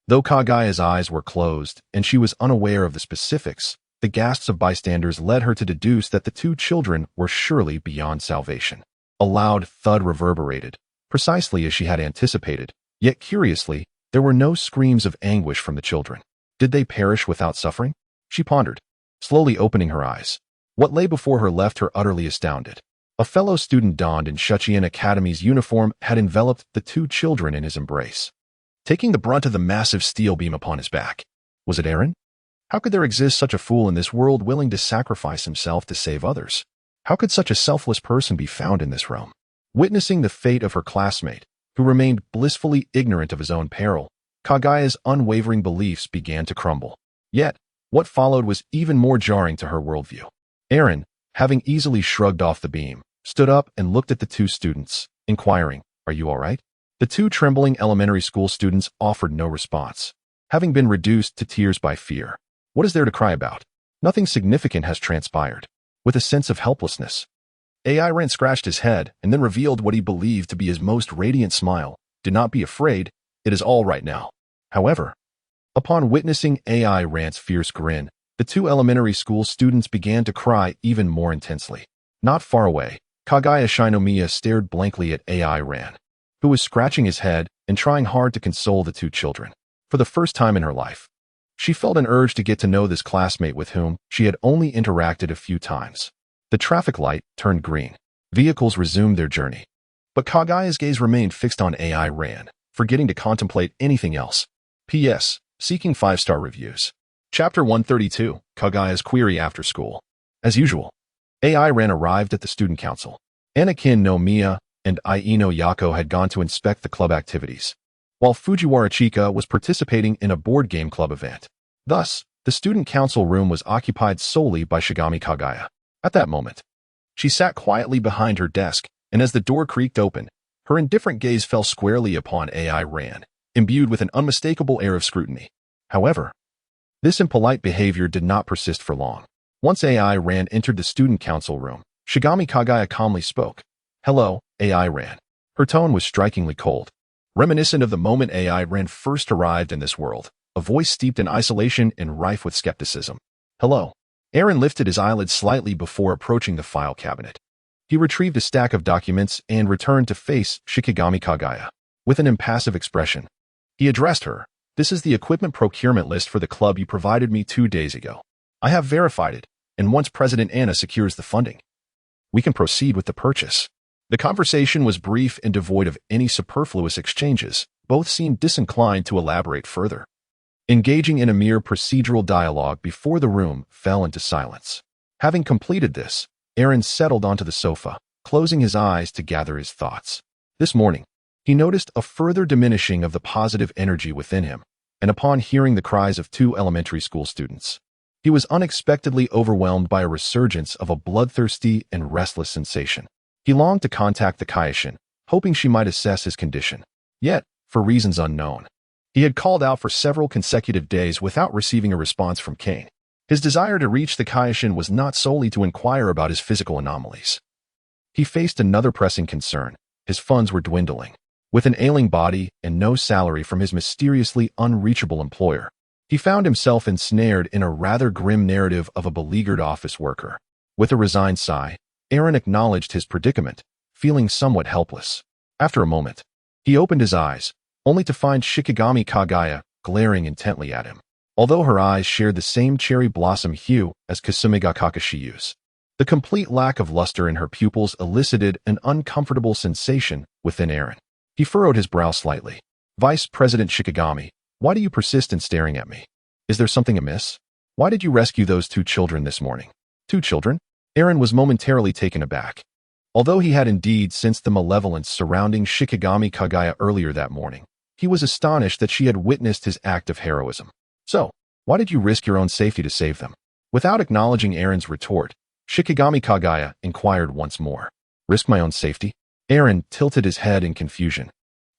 Though Kagaya's eyes were closed and she was unaware of the specifics, the gasps of bystanders led her to deduce that the two children were surely beyond salvation. A loud thud reverberated, precisely as she had anticipated, yet curiously, there were no screams of anguish from the children. Did they perish without suffering? She pondered, slowly opening her eyes. What lay before her left her utterly astounded. A fellow student donned in Shuchian Academy's uniform had enveloped the two children in his embrace, taking the brunt of the massive steel beam upon his back. Was it Aaron? How could there exist such a fool in this world willing to sacrifice himself to save others? How could such a selfless person be found in this realm? Witnessing the fate of her classmate, who remained blissfully ignorant of his own peril, Kagaya's unwavering beliefs began to crumble. Yet, what followed was even more jarring to her worldview. Aaron, having easily shrugged off the beam, stood up and looked at the two students, inquiring, "Are you all right?" The two trembling elementary school students offered no response, having been reduced to tears by fear. What is there to cry about? Nothing significant has transpired. With a sense of helplessness, Aaron scratched his head and then revealed what he believed to be his most radiant smile. "Do not be afraid. It is all right now." However, upon witnessing Aaron's fierce grin, the two elementary school students began to cry even more intensely. Not far away, Kagaya Shinomiya stared blankly at Aaron, who was scratching his head and trying hard to console the two children. For the first time in her life, she felt an urge to get to know this classmate with whom she had only interacted a few times. The traffic light turned green. Vehicles resumed their journey. But Kagaya's gaze remained fixed on Aaron, forgetting to contemplate anything else. P.S. Seeking 5-star reviews. Chapter 132, Kagaya's Query After School. As usual, Aaron arrived at the student council. Anakin no Miya and Iino Yako had gone to inspect the club activities, while Fujiwara Chika was participating in a board game club event. Thus, the student council room was occupied solely by Shigami Kagaya. At that moment, she sat quietly behind her desk, and as the door creaked open, her indifferent gaze fell squarely upon Aaron, imbued with an unmistakable air of scrutiny. However, this impolite behavior did not persist for long. Once Aaron entered the student council room, Shigami Kagaya calmly spoke. "Hello, Aaron." Her tone was strikingly cold, reminiscent of the moment Aaron first arrived in this world, a voice steeped in isolation and rife with skepticism. "Hello." Aaron lifted his eyelids slightly before approaching the file cabinet. He retrieved a stack of documents and returned to face Shikigami Kagaya. With an impassive expression, he addressed her. "This is the equipment procurement list for the club you provided me 2 days ago. I have verified it, and once President Anna secures the funding, we can proceed with the purchase." The conversation was brief and devoid of any superfluous exchanges. Both seemed disinclined to elaborate further, engaging in a mere procedural dialogue before the room fell into silence. Having completed this, Aaron settled onto the sofa, closing his eyes to gather his thoughts. This morning, he noticed a further diminishing of the positive energy within him, and upon hearing the cries of 2 elementary school students, he was unexpectedly overwhelmed by a resurgence of a bloodthirsty and restless sensation. He longed to contact the Kaioshin, hoping she might assess his condition. Yet, for reasons unknown, he had called out for several consecutive days without receiving a response from Kane. His desire to reach the Kaioshin was not solely to inquire about his physical anomalies. He faced another pressing concern. His funds were dwindling. With an ailing body and no salary from his mysteriously unreachable employer, he found himself ensnared in a rather grim narrative of a beleaguered office worker. With a resigned sigh, Aaron acknowledged his predicament, feeling somewhat helpless. After a moment, he opened his eyes, only to find Shikigami Kagaya glaring intently at him. Although her eyes shared the same cherry blossom hue as Kasumiga Kakashiyu's, the complete lack of luster in her pupils elicited an uncomfortable sensation within Aaron. He furrowed his brow slightly. "Vice President Shikigami, Why do you persist in staring at me? Is there something amiss? Why did you rescue those 2 children this morning? 2 children? Aaron was momentarily taken aback. Although he had indeed sensed the malevolence surrounding Shikigami Kagaya earlier that morning, he was astonished that she had witnessed his act of heroism. So, why did you risk your own safety to save them? Without acknowledging Aaron's retort, Shikigami Kagaya inquired once more. Risk my own safety? Aaron tilted his head in confusion.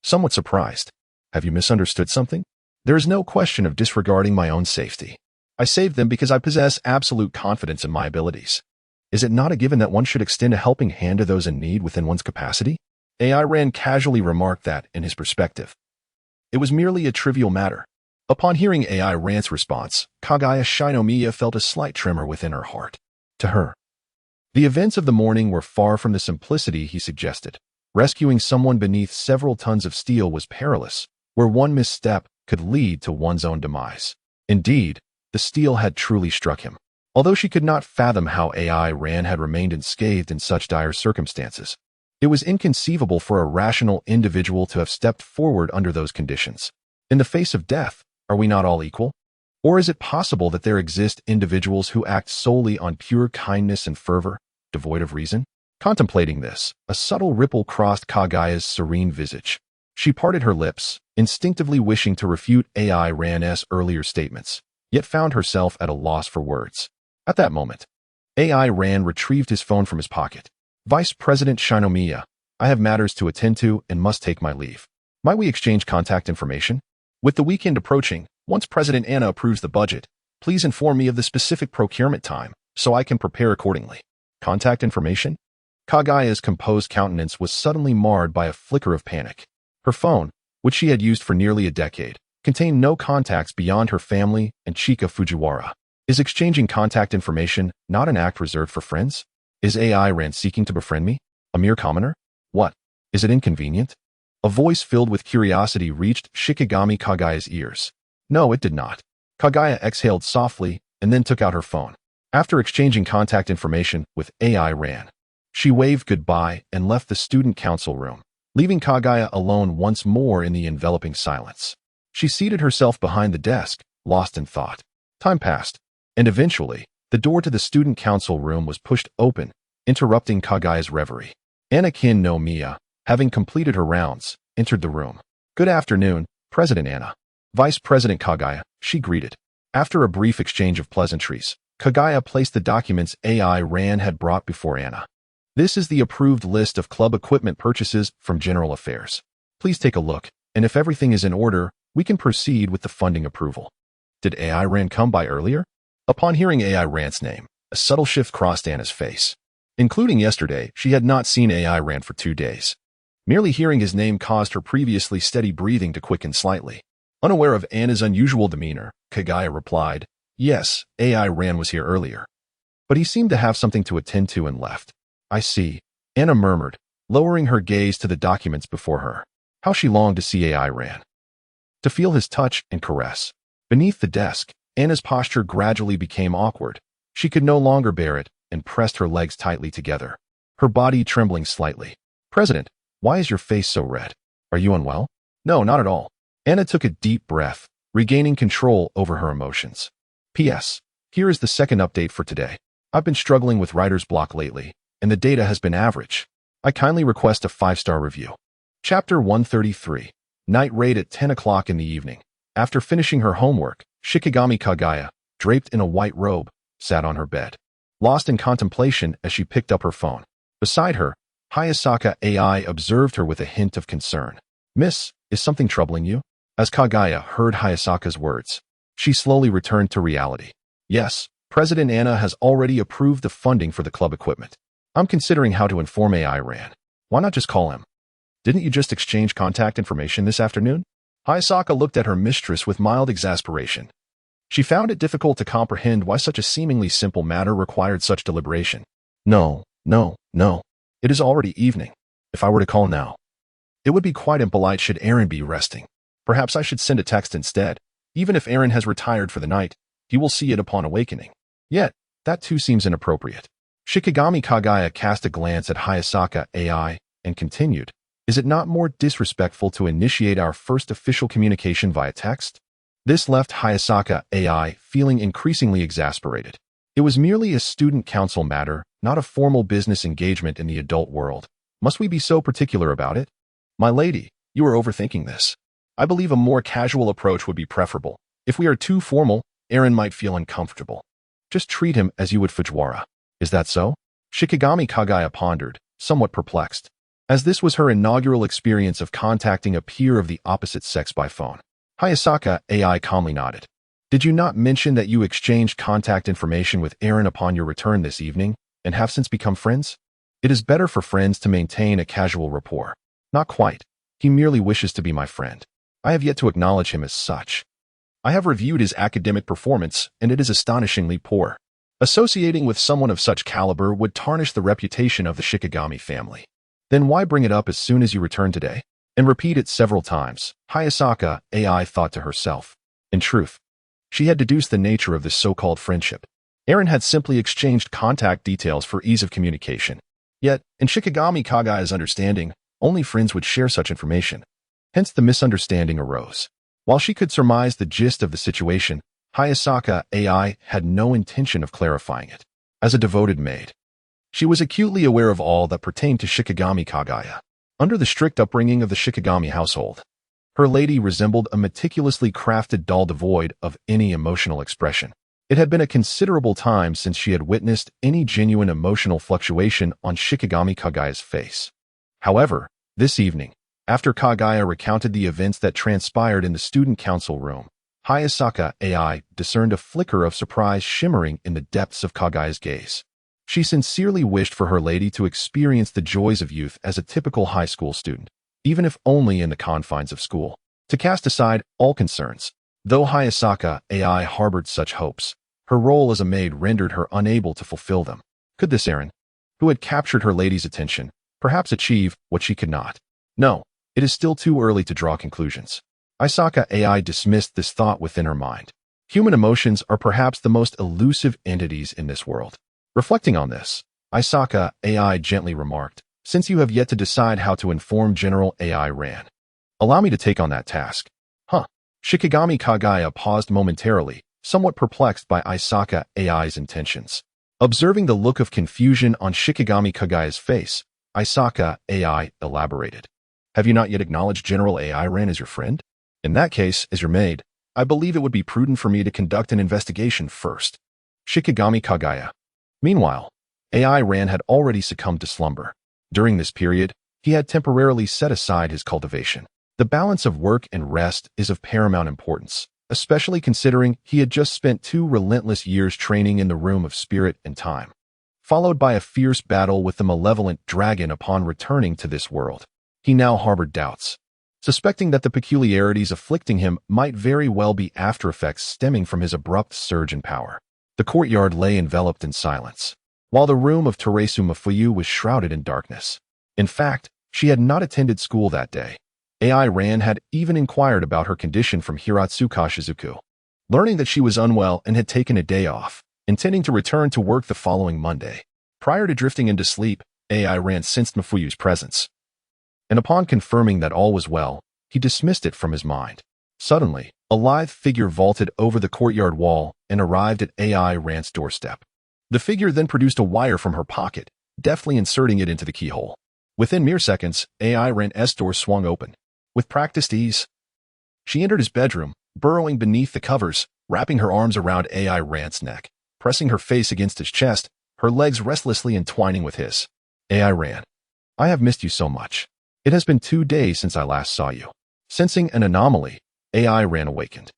Somewhat surprised. Have you misunderstood something? There is no question of disregarding my own safety. I saved them because I possess absolute confidence in my abilities. Is it not a given that one should extend a helping hand to those in need within one's capacity? AI Ran casually remarked that, in his perspective, it was merely a trivial matter. Upon hearing AI Ran's response, Kagaya Shinomiya felt a slight tremor within her heart. To her, the events of the morning were far from the simplicity he suggested. Rescuing someone beneath several tons of steel was perilous, where one misstep could lead to one's own demise. Indeed, the steel had truly struck him. Although she could not fathom how AI Ran had remained unscathed in such dire circumstances, it was inconceivable for a rational individual to have stepped forward under those conditions. In the face of death, are we not all equal? Or is it possible that there exist individuals who act solely on pure kindness and fervor, devoid of reason? Contemplating this, a subtle ripple crossed Kagaya's serene visage. She parted her lips, instinctively wishing to refute AI Ran's earlier statements, yet found herself at a loss for words. At that moment, AI Ran retrieved his phone from his pocket. Vice President Shinomiya, I have matters to attend to and must take my leave. Might we exchange contact information? With the weekend approaching, once President Anna approves the budget, please inform me of the specific procurement time so I can prepare accordingly. Contact information? Kagaya's composed countenance was suddenly marred by a flicker of panic. Her phone, which she had used for nearly a decade, contained no contacts beyond her family and Chika Fujiwara. Is exchanging contact information not an act reserved for friends? Is AI Ran seeking to befriend me? A mere commoner? What? Is it inconvenient? A voice filled with curiosity reached Shikigami Kagaya's ears. No, it did not. Kagaya exhaled softly and then took out her phone. After exchanging contact information with AI Ran, she waved goodbye and left the student council room, leaving Kagaya alone once more in the enveloping silence. She seated herself behind the desk, lost in thought. Time passed, and eventually, the door to the student council room was pushed open, interrupting Kagaya's reverie. Anakin no Miya, having completed her rounds, entered the room. Good afternoon, President Anna. Vice President Kagaya, she greeted. After a brief exchange of pleasantries, Kagaya placed the documents AI Ran had brought before Anna. This is the approved list of club equipment purchases from General Affairs. Please take a look, and if everything is in order, we can proceed with the funding approval. Did AI Ran come by earlier? Upon hearing AI Ran's name, a subtle shift crossed Anna's face. Including yesterday, she had not seen AI Ran for 2 days. Merely hearing his name caused her previously steady breathing to quicken slightly. Unaware of Anna's unusual demeanor, Kagaya replied, Yes, AI Ran was here earlier. But he seemed to have something to attend to and left. I see, Anna murmured, lowering her gaze to the documents before her. How she longed to see AI Ran. To feel his touch and caress. Beneath the desk, Anna's posture gradually became awkward. She could no longer bear it and pressed her legs tightly together, her body trembling slightly. President, why is your face so red? Are you unwell? No, not at all. Anna took a deep breath, regaining control over her emotions. P.S. Here is the second update for today. I've been struggling with writer's block lately, and the data has been average. I kindly request a 5-star review. Chapter 133. Night raid at 10 o'clock in the evening. After finishing her homework, Shikigami Kagaya, draped in a white robe, sat on her bed, lost in contemplation as she picked up her phone. Beside her, Hayasaka AI observed her with a hint of concern. Miss, is something troubling you? As Kagaya heard Hayasaka's words, she slowly returned to reality. Yes, President Anna has already approved the funding for the club equipment. I'm considering how to inform AI Ran. Why not just call him? Didn't you just exchange contact information this afternoon? Hayasaka looked at her mistress with mild exasperation. She found it difficult to comprehend why such a seemingly simple matter required such deliberation. No. It is already evening. If I were to call now, it would be quite impolite should Aaron be resting. Perhaps I should send a text instead. Even if Aaron has retired for the night, he will see it upon awakening. Yet, that too seems inappropriate. Shikigami Kagaya cast a glance at Hayasaka AI and continued, Is it not more disrespectful to initiate our first official communication via text? This left Hayasaka AI feeling increasingly exasperated. It was merely a student council matter, not a formal business engagement in the adult world. Must we be so particular about it? My lady, you are overthinking this. I believe a more casual approach would be preferable. If we are too formal, Aaron might feel uncomfortable. Just treat him as you would Fujiwara. Is that so? Shikigami Kagaya pondered, somewhat perplexed, as this was her inaugural experience of contacting a peer of the opposite sex by phone. Hayasaka AI calmly nodded. Did you not mention that you exchanged contact information with Aaron upon your return this evening, and have since become friends? It is better for friends to maintain a casual rapport. Not quite. He merely wishes to be my friend. I have yet to acknowledge him as such. I have reviewed his academic performance, and it is astonishingly poor. Associating with someone of such caliber would tarnish the reputation of the Shikigami family. Then why bring it up as soon as you return today? And repeat it several times, Hayasaka AI thought to herself. In truth, she had deduced the nature of this so-called friendship. Aaron had simply exchanged contact details for ease of communication. Yet, in Shikigami Kagaya's understanding, only friends would share such information. Hence the misunderstanding arose. While she could surmise the gist of the situation, Hayasaka AI had no intention of clarifying it. As a devoted maid, she was acutely aware of all that pertained to Shikigami Kagaya. Under the strict upbringing of the Shikigami household, her lady resembled a meticulously crafted doll devoid of any emotional expression. It had been a considerable time since she had witnessed any genuine emotional fluctuation on Shikigami Kagaya's face. However, this evening, after Kagaya recounted the events that transpired in the student council room, Hayasaka AI discerned a flicker of surprise shimmering in the depths of Kagaya's gaze. She sincerely wished for her lady to experience the joys of youth as a typical high school student, even if only in the confines of school, to cast aside all concerns. Though Hayasaka AI harbored such hopes, her role as a maid rendered her unable to fulfill them. Could this Aaron, who had captured her lady's attention, perhaps achieve what she could not? No, it is still too early to draw conclusions. Hayasaka AI dismissed this thought within her mind. Human emotions are perhaps the most elusive entities in this world. Reflecting on this, Hayasaka AI gently remarked, since you have yet to decide how to inform General AI Ran, allow me to take on that task. Shikigami Kagaya paused momentarily, somewhat perplexed by Hayasaka AI's intentions. Observing the look of confusion on Shikigami Kagaya's face, Hayasaka AI elaborated. Have you not yet acknowledged General AI Ran as your friend? In that case, as your maid, I believe it would be prudent for me to conduct an investigation first. Shikigami Kagaya. Meanwhile, AI Ran had already succumbed to slumber. During this period, he had temporarily set aside his cultivation. The balance of work and rest is of paramount importance, especially considering he had just spent 2 relentless years training in the room of spirit and time, followed by a fierce battle with the malevolent dragon upon returning to this world. He now harbored doubts, suspecting that the peculiarities afflicting him might very well be after-effects stemming from his abrupt surge in power. The courtyard lay enveloped in silence, while the room of Teresu Mafuyu was shrouded in darkness. In fact, she had not attended school that day. AI Ran had even inquired about her condition from Hiratsuka Shizuku, learning that she was unwell and had taken a day off, intending to return to work the following Monday. Prior to drifting into sleep, AI Ran sensed Mafuyu's presence, and upon confirming that all was well, he dismissed it from his mind. Suddenly, a lithe figure vaulted over the courtyard wall and arrived at AI Ran's doorstep. The figure then produced a wire from her pocket, deftly inserting it into the keyhole. Within mere seconds, AI Ran's door swung open. With practiced ease, she entered his bedroom, burrowing beneath the covers, wrapping her arms around AI Ran's neck, pressing her face against his chest, her legs restlessly entwining with his. AI Ran. I have missed you so much. It has been 2 days since I last saw you. Sensing an anomaly, AI Ran awakened.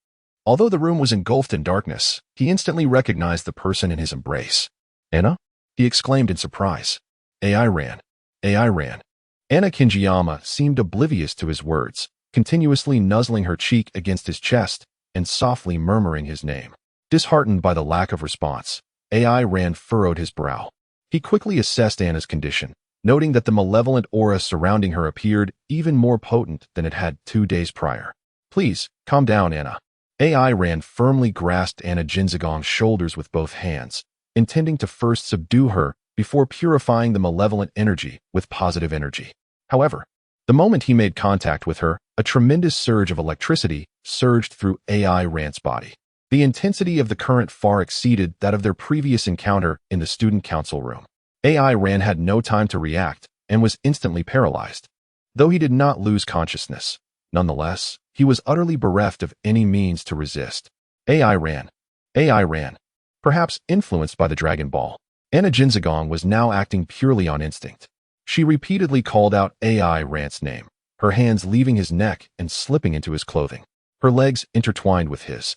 Although the room was engulfed in darkness, he instantly recognized the person in his embrace. Anna? He exclaimed in surprise. AI Ran. AI Ran. Anna Kinjiyama seemed oblivious to his words, continuously nuzzling her cheek against his chest and softly murmuring his name. Disheartened by the lack of response, AI Ran furrowed his brow. He quickly assessed Anna's condition, noting that the malevolent aura surrounding her appeared even more potent than it had 2 days prior. Please, calm down, Anna. AI Ran firmly grasped Anna Jinzagong's shoulders with both hands, intending to first subdue her before purifying the malevolent energy with positive energy. However, the moment he made contact with her, A tremendous surge of electricity surged through AI Rand's body. The intensity of the current far exceeded that of their previous encounter in the student council room. AI Rand had no time to react and was instantly paralyzed. Though he did not lose consciousness, nonetheless, he was utterly bereft of any means to resist. AI ran. AI ran. Perhaps influenced by the Dragon Ball, Anna Jinzagong was now acting purely on instinct. She repeatedly called out AI Rand's name, her hands leaving his neck and slipping into his clothing, her legs intertwined with his.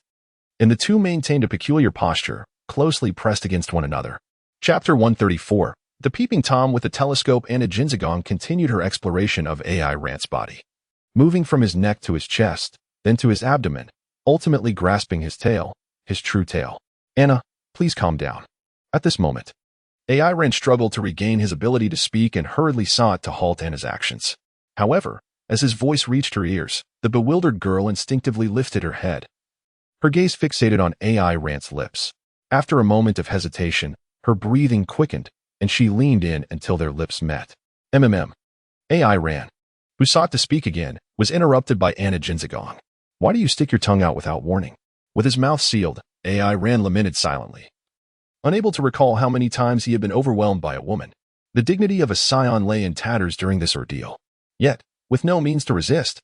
And the two maintained a peculiar posture, closely pressed against one another. Chapter 134. The peeping Tom with the telescope. Anna Jinzagong continued her exploration of AI Rand's body, moving from his neck to his chest, then to his abdomen, ultimately grasping his tail, his true tail. Anna, please calm down. At this moment, AI Rand struggled to regain his ability to speak and hurriedly sought to halt Anna's actions. However, as his voice reached her ears, the bewildered girl instinctively lifted her head. Her gaze fixated on AI Rand's lips. After a moment of hesitation, her breathing quickened, and she leaned in until their lips met. AI Rand, who sought to speak again, was interrupted by Anna Jinzagong. Why do you stick your tongue out without warning? With his mouth sealed, AI Rand lamented silently. Unable to recall how many times he had been overwhelmed by a woman, the dignity of a Saiyan lay in tatters during this ordeal. Yet, with no means to resist,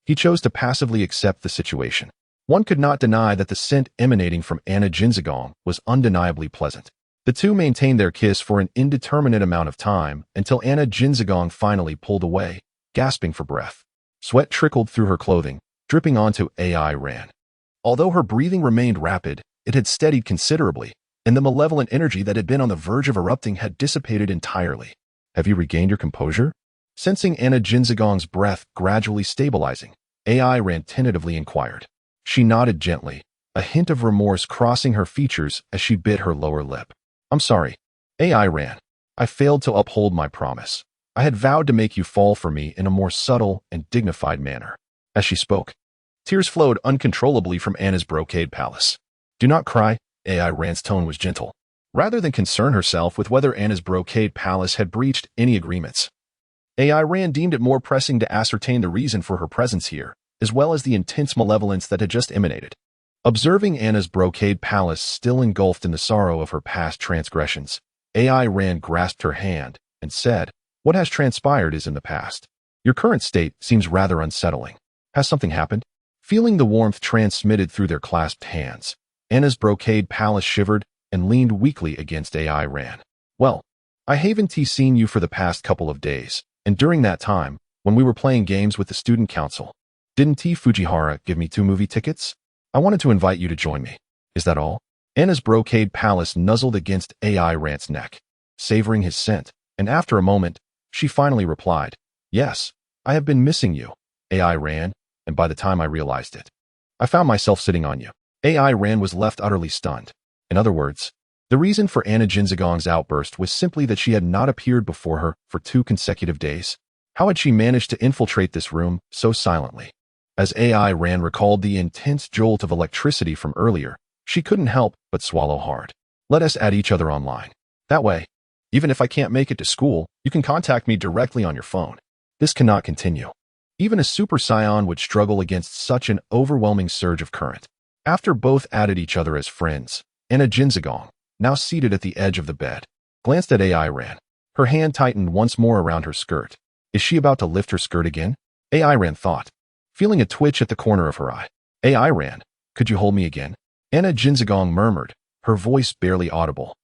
he chose to passively accept the situation. One could not deny that the scent emanating from Anna Jinzagong was undeniably pleasant. The two maintained their kiss for an indeterminate amount of time until Anna Jinzagong finally pulled away, gasping for breath. Sweat trickled through her clothing, dripping onto AI Rand. Although her breathing remained rapid, it had steadied considerably, and the malevolent energy that had been on the verge of erupting had dissipated entirely. Have you regained your composure? Sensing Anna Jinzagong's breath gradually stabilizing, AI Rand tentatively inquired. She nodded gently, a hint of remorse crossing her features as she bit her lower lip. I'm sorry, AI Rand. I failed to uphold my promise. I had vowed to make you fall for me in a more subtle and dignified manner. As she spoke, tears flowed uncontrollably from Anna's brocade palace. Do not cry, AI Rand's tone was gentle. Rather than concern herself with whether Anna's brocade palace had breached any agreements, AI Rand deemed it more pressing to ascertain the reason for her presence here, as well as the intense malevolence that had just emanated. Observing Anna's brocade palace still engulfed in the sorrow of her past transgressions, AI Rand grasped her hand and said, What has transpired is in the past. Your current state seems rather unsettling. Has something happened? Feeling the warmth transmitted through their clasped hands, Anna's brocade palace shivered and leaned weakly against AI Rand. Well, I haven't seen you for the past couple of days, and during that time, when we were playing games with the student council, didn't T. Fujihara give me 2 movie tickets? I wanted to invite you to join me. Is that all? Anna's brocade palace nuzzled against AI Rand's neck, savoring his scent, and after a moment, she finally replied, Yes, I have been missing you, AI Rand, and by the time I realized it, I found myself sitting on you. AI Rand was left utterly stunned. In other words, the reason for Anna Jinzagong's outburst was simply that she had not appeared before her for 2 consecutive days. How had she managed to infiltrate this room so silently? As AI Rand recalled the intense jolt of electricity from earlier, she couldn't help but swallow hard. Let us add each other online. That way, even if I can't make it to school, you can contact me directly on your phone. This cannot continue. Even a Super Saiyan would struggle against such an overwhelming surge of current. After both added each other as friends, Anna Jinzagong, now seated at the edge of the bed, glanced at AI Rand. Her hand tightened once more around her skirt. Is she about to lift her skirt again? AI Rand thought, feeling a twitch at the corner of her eye. AI Rand, could you hold me again? Anna Jinzagong murmured, her voice barely audible.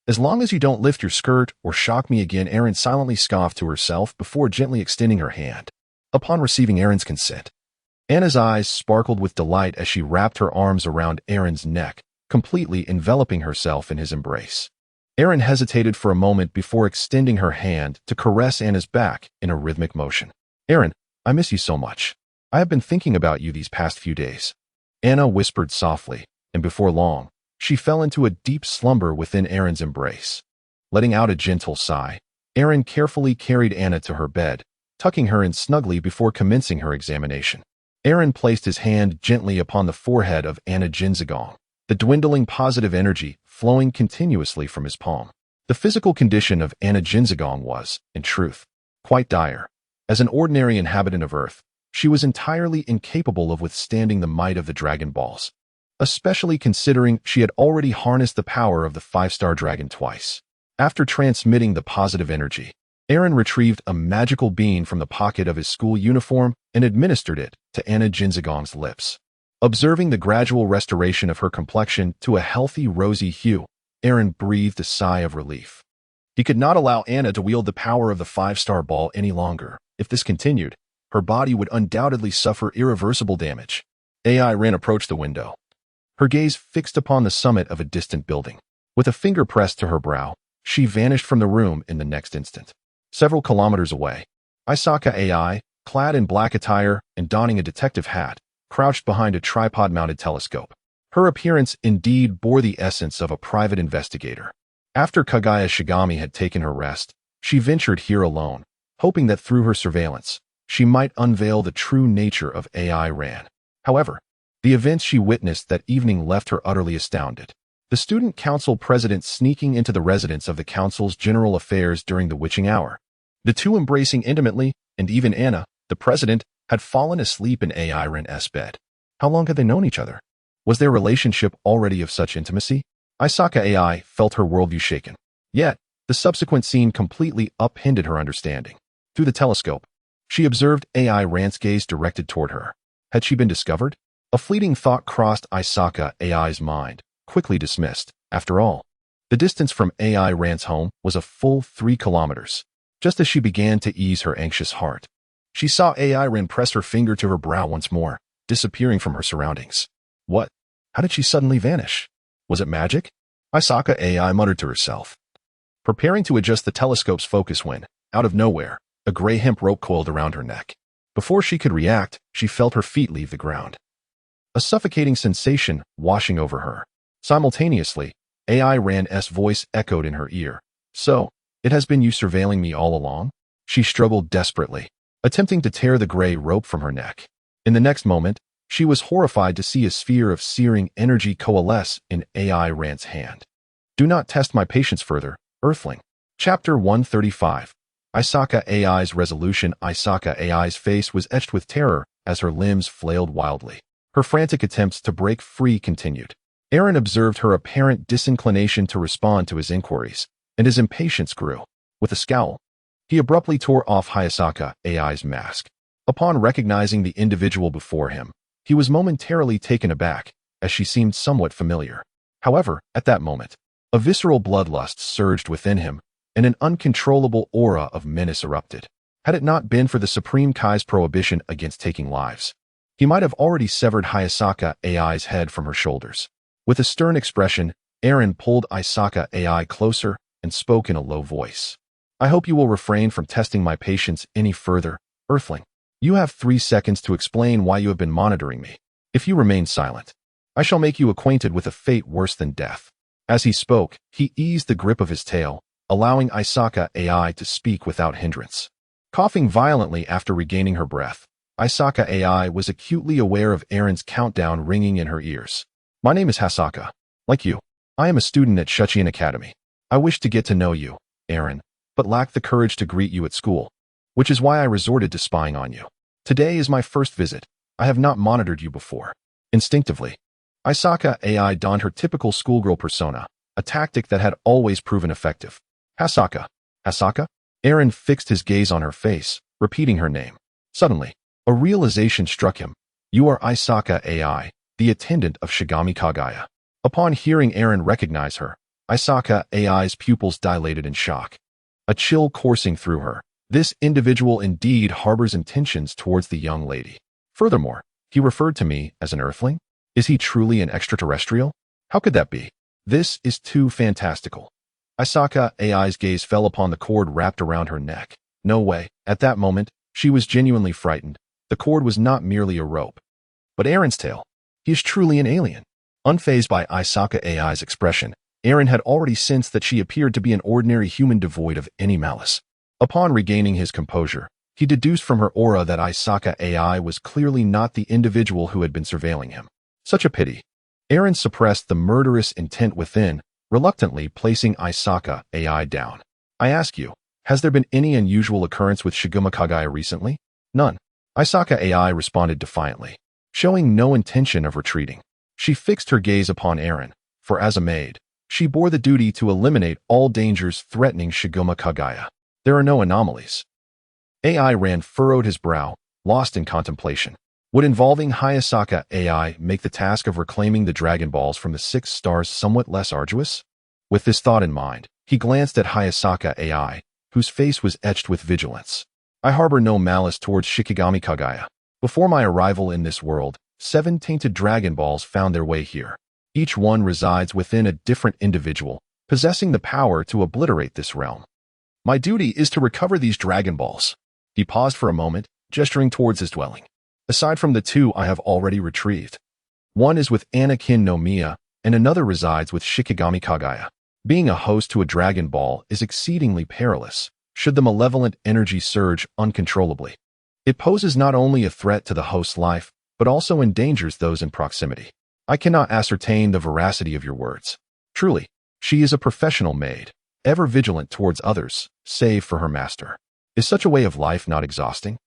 As long as you don't lift your skirt or shock me again, Erin silently scoffed to herself before gently extending her hand. Upon receiving Erin's consent, Anna's eyes sparkled with delight as she wrapped her arms around Erin's neck, completely enveloping herself in his embrace. Erin hesitated for a moment before extending her hand to caress Anna's back in a rhythmic motion. Erin, I miss you so much. I have been thinking about you these past few days. Anna whispered softly, and before long, she fell into a deep slumber within Erin's embrace. Letting out a gentle sigh, Erin carefully carried Anna to her bed, tucking her in snugly before commencing her examination. Erin placed his hand gently upon the forehead of Anna Jinzagong, the dwindling positive energy flowing continuously from his palm. The physical condition of Anna Jinzagong was, in truth, quite dire. As an ordinary inhabitant of Earth, She was entirely incapable of withstanding the might of the Dragon Balls, especially considering she had already harnessed the power of the 5-star dragon twice. After transmitting the positive energy, Eren retrieved a magical bean from the pocket of his school uniform and administered it to Anna Jinzagong's lips. Observing the gradual restoration of her complexion to a healthy rosy hue, Eren breathed a sigh of relief. He could not allow Anna to wield the power of the 5-star ball any longer. If this continued, her body would undoubtedly suffer irreversible damage. AI Ren approached the window, her gaze fixed upon the summit of a distant building. With a finger pressed to her brow, she vanished from the room in the next instant. Several kilometers away, Isaka AI, clad in black attire and donning a detective hat, crouched behind a tripod-mounted telescope. Her appearance indeed bore the essence of a private investigator. After Kaguya Shigami had taken her rest, she ventured here alone, hoping that through her surveillance, she might unveil the true nature of AI Ran. However, the events she witnessed that evening left her utterly astounded. The student council president sneaking into the residence of the council's general affairs during the witching hour. The two embracing intimately, and even Anna, the president, had fallen asleep in AI Ren's bed. How long had they known each other? Was their relationship already of such intimacy? Isaka AI felt her worldview shaken. Yet, the subsequent scene completely upended her understanding. Through the telescope, she observed AI Ran's gaze directed toward her. Had she been discovered? A fleeting thought crossed Isaka AI's mind, quickly dismissed. After all, the distance from AI Ran's home was a full 3 kilometers. Just as she began to ease her anxious heart, she saw AI Ren press her finger to her brow once more, disappearing from her surroundings. What? How did she suddenly vanish? Was it magic? Isaka AI muttered to herself, preparing to adjust the telescope's focus when, out of nowhere, a gray hemp rope coiled around her neck. Before she could react, she felt her feet leave the ground. A suffocating sensation washing over her. Simultaneously, AI Ran's voice echoed in her ear. So, it has been you surveilling me all along? She struggled desperately, attempting to tear the gray rope from her neck. In the next moment, she was horrified to see a sphere of searing energy coalesce in AI Ran's hand. Do not test my patience further, Earthling. Chapter 135. Isaka AI's resolution. Isaka AI's face was etched with terror as her limbs flailed wildly. Her frantic attempts to break free continued. Eren observed her apparent disinclination to respond to his inquiries, and his impatience grew. With a scowl, he abruptly tore off Isaka AI's mask. Upon recognizing the individual before him, he was momentarily taken aback, as she seemed somewhat familiar. However, at that moment, a visceral bloodlust surged within him, and an uncontrollable aura of menace erupted. Had it not been for the Supreme Kai's prohibition against taking lives, he might have already severed Isaka AI's head from her shoulders. With a stern expression, Eren pulled Isaka AI closer and spoke in a low voice. I hope you will refrain from testing my patience any further, Earthling. You have 3 seconds to explain why you have been monitoring me. If you remain silent, I shall make you acquainted with a fate worse than death. As he spoke, he eased the grip of his tail, allowing Isaka AI to speak without hindrance. Coughing violently after regaining her breath, Isaka AI was acutely aware of Eren's countdown ringing in her ears. My name is Hasaka. Like you, I am a student at Shuchian Academy. I wish to get to know you, Eren, but lack the courage to greet you at school, which is why I resorted to spying on you. Today is my first visit. I have not monitored you before. Instinctively, Isaka AI donned her typical schoolgirl persona, a tactic that had always proven effective. Hasaka. Hasaka? Eren fixed his gaze on her face, repeating her name. Suddenly, a realization struck him. You are Isaka AI, the attendant of Shigami Kaguya. Upon hearing Eren recognize her, Isaka AI's pupils dilated in shock. A chill coursing through her. This individual indeed harbors intentions towards the young lady. Furthermore, he referred to me as an earthling? Is he truly an extraterrestrial? How could that be? This is too fantastical. Isaka AI's gaze fell upon the cord wrapped around her neck. No way. At that moment, she was genuinely frightened. The cord was not merely a rope, but Eren's tail. He is truly an alien. Unfazed by Isaka AI's expression, Eren had already sensed that she appeared to be an ordinary human devoid of any malice. Upon regaining his composure, he deduced from her aura that Isaka AI was clearly not the individual who had been surveilling him. Such a pity. Eren suppressed the murderous intent within, reluctantly placing Isaka AI down. I ask you, has there been any unusual occurrence with Shigami Kaguya recently? None. Isaka AI responded defiantly, showing no intention of retreating. She fixed her gaze upon Eren, for as a maid, she bore the duty to eliminate all dangers threatening Shiguma Kagaya. There are no anomalies. AI Ran furrowed his brow, lost in contemplation. Would involving Hayasaka AI make the task of reclaiming the Dragon Balls from the 6 stars somewhat less arduous? With this thought in mind, he glanced at Hayasaka AI, whose face was etched with vigilance. I harbor no malice towards Shikigami Kagaya. Before my arrival in this world, 7 tainted Dragon Balls found their way here. Each one resides within a different individual, possessing the power to obliterate this realm. My duty is to recover these Dragon Balls. He paused for a moment, gesturing towards his dwelling. Aside from the 2 I have already retrieved. One is with Anakin no Miya, and another resides with Shikigami Kagaya. Being a host to a Dragon Ball is exceedingly perilous, should the malevolent energy surge uncontrollably. It poses not only a threat to the host's life, but also endangers those in proximity. I cannot ascertain the veracity of your words. Truly, she is a professional maid, ever vigilant towards others, save for her master. Is such a way of life not exhausting?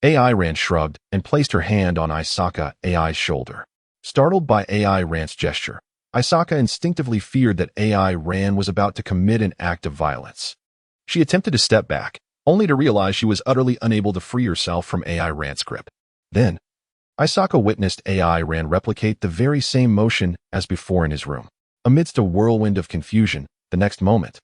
AI Ran shrugged and placed her hand on Isaka AI's shoulder. Startled by AI Ran's gesture, Isaka instinctively feared that AI Ran was about to commit an act of violence. She attempted to step back, only to realize she was utterly unable to free herself from AI Ran's grip. Then, Isaka witnessed AI Ran replicate the very same motion as before in his room. Amidst a whirlwind of confusion, the next moment,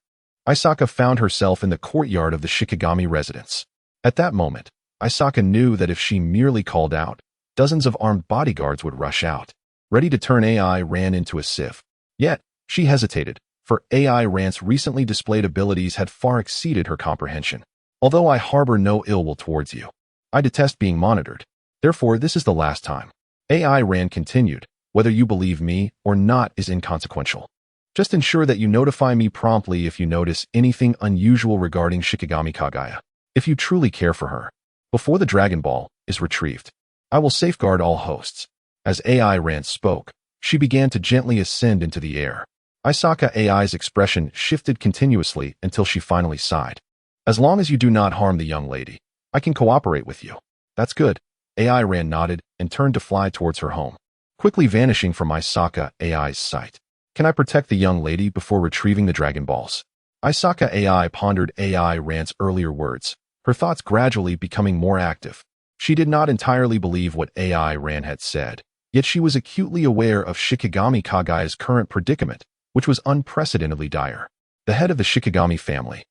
Isaka found herself in the courtyard of the Shikigami residence. At that moment, Isaka knew that if she merely called out, dozens of armed bodyguards would rush out, ready to turn AI Ran into a sieve. Yet, she hesitated, for AI Ran's recently displayed abilities had far exceeded her comprehension. Although I harbor no ill will towards you, I detest being monitored. Therefore, this is the last time. AI Ran continued, whether you believe me or not is inconsequential. Just ensure that you notify me promptly if you notice anything unusual regarding Shikigami Kagaya. If you truly care for her, before the Dragon Ball is retrieved, I will safeguard all hosts. As AI Ran spoke, she began to gently ascend into the air. Isaka AI's expression shifted continuously until she finally sighed. As long as you do not harm the young lady, I can cooperate with you. That's good. AI Ran nodded and turned to fly towards her home, quickly vanishing from Isaka AI's sight. Can I protect the young lady before retrieving the Dragon Balls? Isaka AI pondered AI Ran's earlier words, her thoughts gradually becoming more active. She did not entirely believe what AI Ran had said, yet she was acutely aware of Shikigami Kagaya's current predicament, which was unprecedentedly dire. The head of the Shikigami family,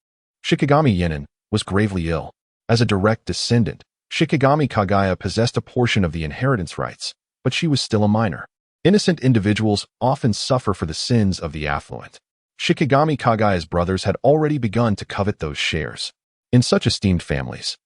Shikigami Yenin, was gravely ill. As a direct descendant, Shikigami Kagaya possessed a portion of the inheritance rights, but she was still a minor. Innocent individuals often suffer for the sins of the affluent. Shikigami Kagaya's brothers had already begun to covet those shares. In such esteemed families,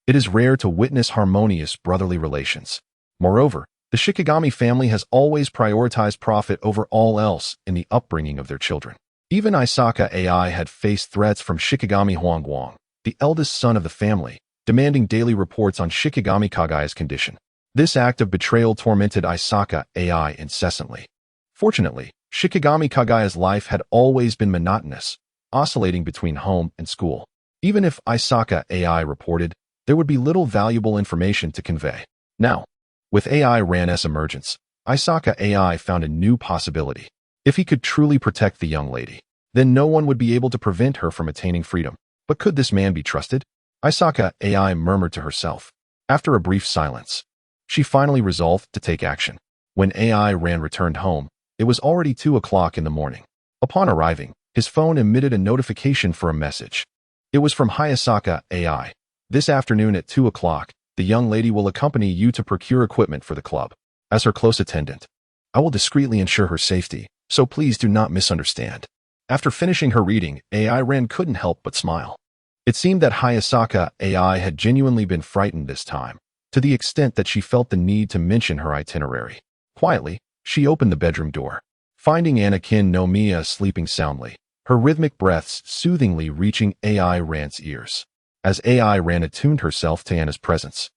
it is rare to witness harmonious brotherly relations. Moreover, the Shikigami family has always prioritized profit over all else in the upbringing of their children. Even Isaka AI had faced threats from Shikigami Huangguang, the eldest son of the family, demanding daily reports on Shikigami Kagaya's condition. This act of betrayal tormented Isaka AI incessantly. Fortunately, Shikigami Kagaya's life had always been monotonous, oscillating between home and school. Even if Isaka AI reported, there would be little valuable information to convey. Now, with AI Ran's emergence, Isaka AI found a new possibility. If he could truly protect the young lady, then no one would be able to prevent her from attaining freedom. But could this man be trusted? Isaka AI murmured to herself. After a brief silence, she finally resolved to take action. When AI Ran returned home, it was already 2 o'clock in the morning. Upon arriving, his phone emitted a notification for a message. It was from Hayasaka AI. This afternoon at 2 o'clock, the young lady will accompany you to procure equipment for the club. As her close attendant, I will discreetly ensure her safety, so please do not misunderstand. After finishing her reading, AI Ran couldn't help but smile. It seemed that Hayasaka AI had genuinely been frightened this time, to the extent that she felt the need to mention her itinerary. Quietly, she opened the bedroom door, finding Anakin no Miya sleeping soundly, her rhythmic breaths soothingly reaching AI Ran's ears. As AI Ran attuned herself to Anna's presence,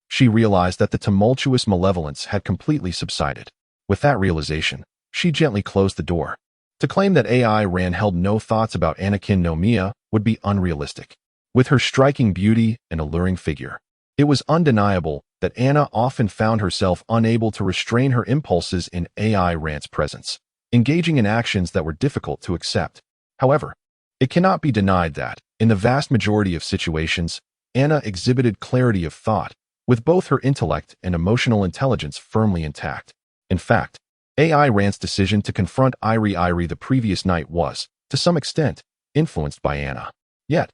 she realized that the tumultuous malevolence had completely subsided. With that realization, she gently closed the door. To claim that AI Ran held no thoughts about Anakin no Miya would be unrealistic. With her striking beauty and alluring figure, it was undeniable that Anna often found herself unable to restrain her impulses in AI Rand's presence, engaging in actions that were difficult to accept. However, it cannot be denied that, in the vast majority of situations, Anna exhibited clarity of thought, with both her intellect and emotional intelligence firmly intact. In fact, AI Rand's decision to confront Irie the previous night was, to some extent, influenced by Anna. Yet,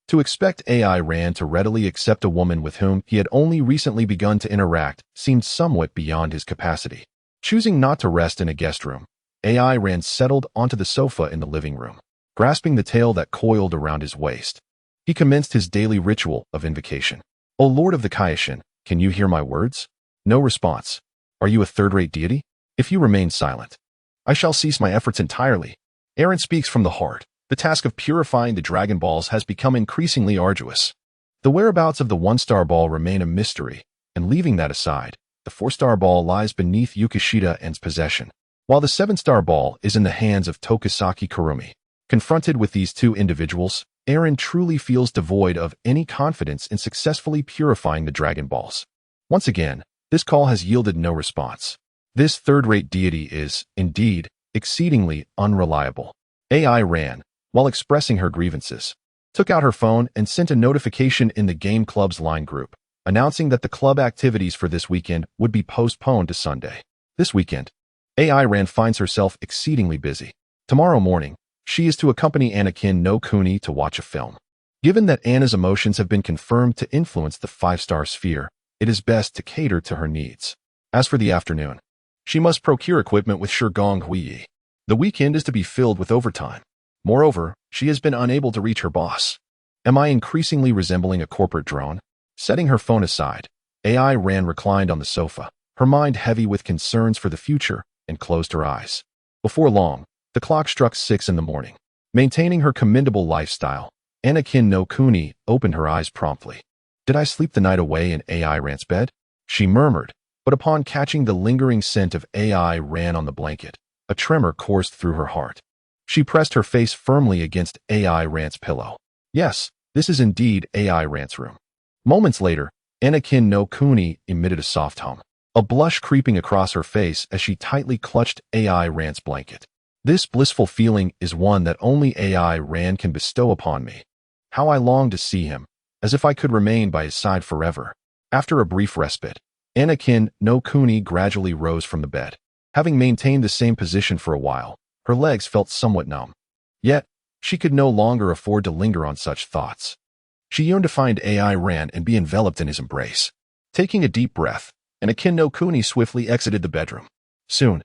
to expect AI Rand to readily accept a woman with whom he had only recently begun to interact seemed somewhat beyond his capacity. Choosing not to rest in a guest room, AI Rand settled onto the sofa in the living room. Grasping the tail that coiled around his waist, he commenced his daily ritual of invocation. O Lord of the Kaioshin, can you hear my words? No response. Are you a third-rate deity? If you remain silent, I shall cease my efforts entirely. Eren speaks from the heart. The task of purifying the Dragon Balls has become increasingly arduous. The whereabouts of the one-star ball remain a mystery, and leaving that aside, the four-star ball lies beneath Yukishita En's possession, while the seven-star ball is in the hands of Tokisaki Kurumi. Confronted with these two individuals, Eren truly feels devoid of any confidence in successfully purifying the Dragon Balls. Once again, this call has yielded no response. This third-rate deity is, indeed, exceedingly unreliable. AI Ran, while expressing her grievances, took out her phone and sent a notification in the Game Club's line group, announcing that the club activities for this weekend would be postponed to Sunday. This weekend, AI Ran finds herself exceedingly busy. Tomorrow morning, she is to accompany Anakin no Kuni to watch a film. Given that Anna's emotions have been confirmed to influence the five-star sphere, it is best to cater to her needs. As for the afternoon, she must procure equipment with Shigong Huiyi. The weekend is to be filled with overtime. Moreover, she has been unable to reach her boss. Am I increasingly resembling a corporate drone? Setting her phone aside, AI Ran reclined on the sofa, her mind heavy with concerns for the future, and closed her eyes. Before long, the clock struck 6 in the morning. Maintaining her commendable lifestyle, Anakin no Kuni opened her eyes promptly. Did I sleep the night away in AI Ran's bed? She murmured, but upon catching the lingering scent of AI Ran on the blanket, a tremor coursed through her heart. She pressed her face firmly against AI Ran's pillow. Yes, this is indeed AI Ran's room. Moments later, Anakin no Kuni emitted a soft hum, a blush creeping across her face as she tightly clutched AI Ran's blanket. This blissful feeling is one that only AI Ran can bestow upon me. How I long to see him, as if I could remain by his side forever. After a brief respite, Anakin no Kuni gradually rose from the bed. Having maintained the same position for a while, her legs felt somewhat numb. Yet, she could no longer afford to linger on such thoughts. She yearned to find AI Ran and be enveloped in his embrace. Taking a deep breath, Anakin no Kuni swiftly exited the bedroom. Soon,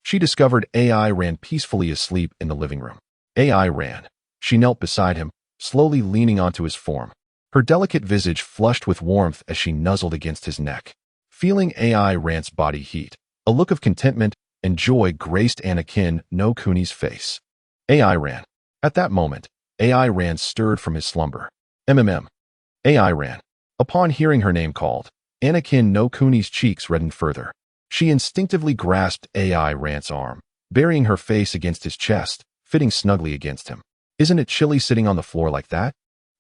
she discovered AI Ran peacefully asleep in the living room. AI Ran. She knelt beside him, slowly leaning onto his form, her delicate visage flushed with warmth as she nuzzled against his neck. Feeling AI Ran's body heat, a look of contentment and joy graced Anakin no Kuni's face. AI Ran. At that moment, AI Ran stirred from his slumber. AI Ran. Upon hearing her name called, Anakin no Kuni's cheeks reddened further. She instinctively grasped AI Ran's arm, burying her face against his chest, fitting snugly against him. Isn't it chilly sitting on the floor like that?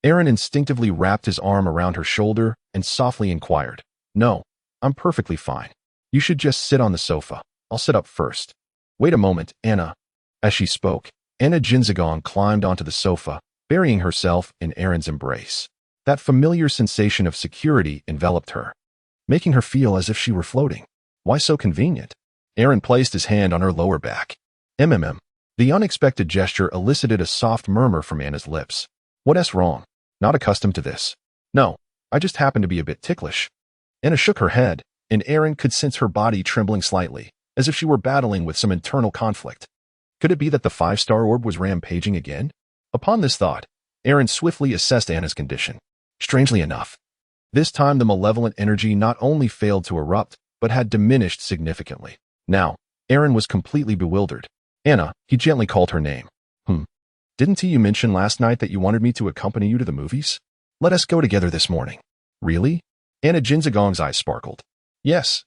Eren instinctively wrapped his arm around her shoulder and softly inquired. No, I'm perfectly fine. You should just sit on the sofa. I'll sit up first. Wait a moment, Anna. As she spoke, Anna Jinzagong climbed onto the sofa, burying herself in Eren's embrace. That familiar sensation of security enveloped her, making her feel as if she were floating. Why so convenient? Eren placed his hand on her lower back. The unexpected gesture elicited a soft murmur from Anna's lips. What's wrong? Not accustomed to this. No, I just happen to be a bit ticklish. Anna shook her head, and Eren could sense her body trembling slightly, as if she were battling with some internal conflict. Could it be that the five-star orb was rampaging again? Upon this thought, Eren swiftly assessed Anna's condition. Strangely enough, this time the malevolent energy not only failed to erupt, but had diminished significantly. Now, Eren was completely bewildered. Anna, he gently called her name. Didn't you mention last night that you wanted me to accompany you to the movies? Let us go together this morning. Really? Anna Jinzagong's eyes sparkled. Yes.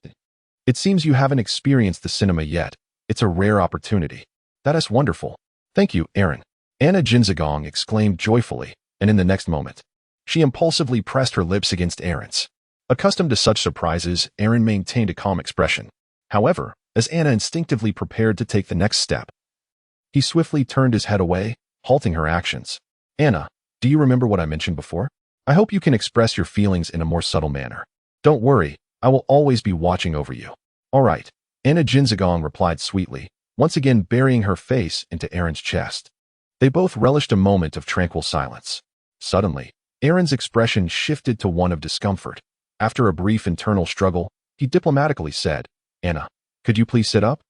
It seems you haven't experienced the cinema yet. It's a rare opportunity. That is wonderful. Thank you, Eren. Anna Jinzagong exclaimed joyfully, and in the next moment, she impulsively pressed her lips against Eren's. Accustomed to such surprises, Aaron maintained a calm expression. However, as Anna instinctively prepared to take the next step, he swiftly turned his head away, halting her actions. Anna, do you remember what I mentioned before? I hope you can express your feelings in a more subtle manner. Don't worry, I will always be watching over you. All right, Anna Jinzagong replied sweetly, once again burying her face into Aaron's chest. They both relished a moment of tranquil silence. Suddenly, Aaron's expression shifted to one of discomfort. After a brief internal struggle, he diplomatically said, Anna, could you please sit up?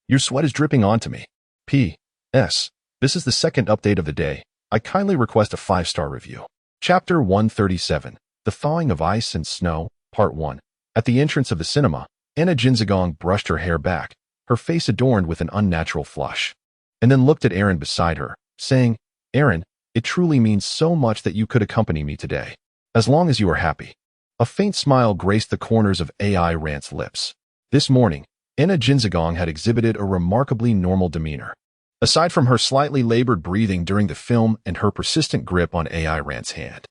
Your sweat is dripping onto me. P.S. This is the second update of the day. I kindly request a 5-star review. Chapter 137, The Thawing of Ice and Snow, Part 1. At the entrance of the cinema, Anna Jinzagong brushed her hair back, her face adorned with an unnatural flush, and then looked at Aaron beside her, saying, Aaron, it truly means so much that you could accompany me today. As long as you are happy. A faint smile graced the corners of AI Rant's lips. This morning, Anna Jinzagong had exhibited a remarkably normal demeanor. Aside from her slightly labored breathing during the film and her persistent grip on AI Rant's hand,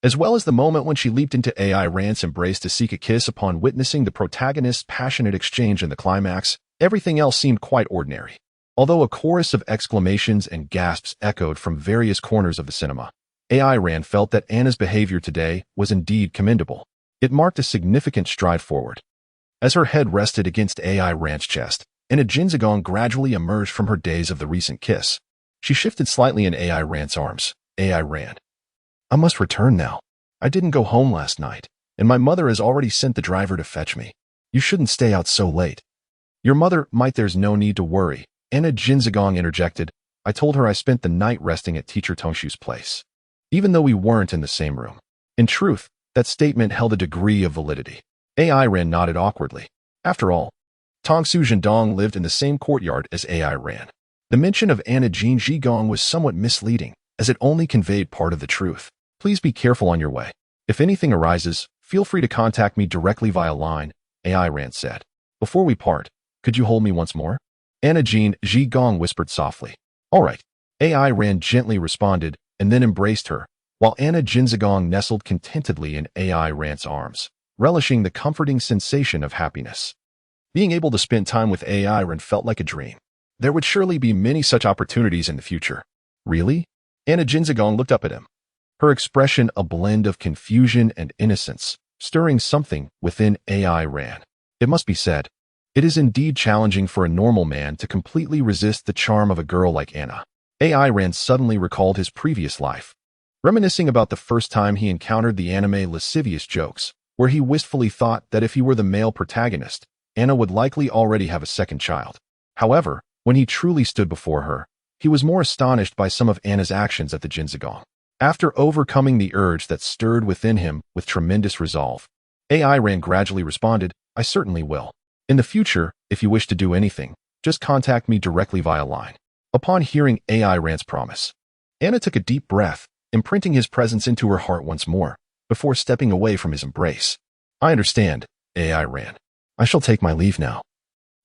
as well as the moment when she leaped into AI Rant's embrace to seek a kiss upon witnessing the protagonist's passionate exchange in the climax, everything else seemed quite ordinary. Although a chorus of exclamations and gasps echoed from various corners of the cinema, AI Rant felt that Anna's behavior today was indeed commendable. It marked a significant stride forward. As her head rested against AI Rant's chest, Anna Jinzagong gradually emerged from her daze of the recent kiss. She shifted slightly in AI Rant's arms. AI Rant, I must return now. I didn't go home last night, and my mother has already sent the driver to fetch me. You shouldn't stay out so late. Your mother might. There's no need to worry, Anna Jinzagong interjected. I told her I spent the night resting at teacher Tongshu's place, even though we weren't in the same room. In truth, that statement held a degree of validity. AI Ran nodded awkwardly. After all, Tongsu Zhendong lived in the same courtyard as AI Ran. The mention of Anna Jinzagong was somewhat misleading, as it only conveyed part of the truth. Please be careful on your way. If anything arises, feel free to contact me directly via line, AI Ran said. Before we part, could you hold me once more? Anna Jinzagong whispered softly. All right. AI Ran gently responded, and then embraced her, while Anna Jinzagong nestled contentedly in AI Ran's arms, relishing the comforting sensation of happiness. Being able to spend time with AI Ran felt like a dream. There would surely be many such opportunities in the future. Really? Anna Jinzagong looked up at him, her expression a blend of confusion and innocence, stirring something within AI Ran. It must be said, it is indeed challenging for a normal man to completely resist the charm of a girl like Anna. AI Ran suddenly recalled his previous life, reminiscing about the first time he encountered the anime lascivious jokes, where he wistfully thought that if he were the male protagonist, Anna would likely already have a second child. However, when he truly stood before her, he was more astonished by some of Anna's actions at the Jinzagong. After overcoming the urge that stirred within him with tremendous resolve, AI Ran gradually responded, I certainly will. In the future, if you wish to do anything, just contact me directly via line. Upon hearing AI Ran's promise, Anna took a deep breath, imprinting his presence into her heart once more, before stepping away from his embrace. I understand, AI Ran. I shall take my leave now.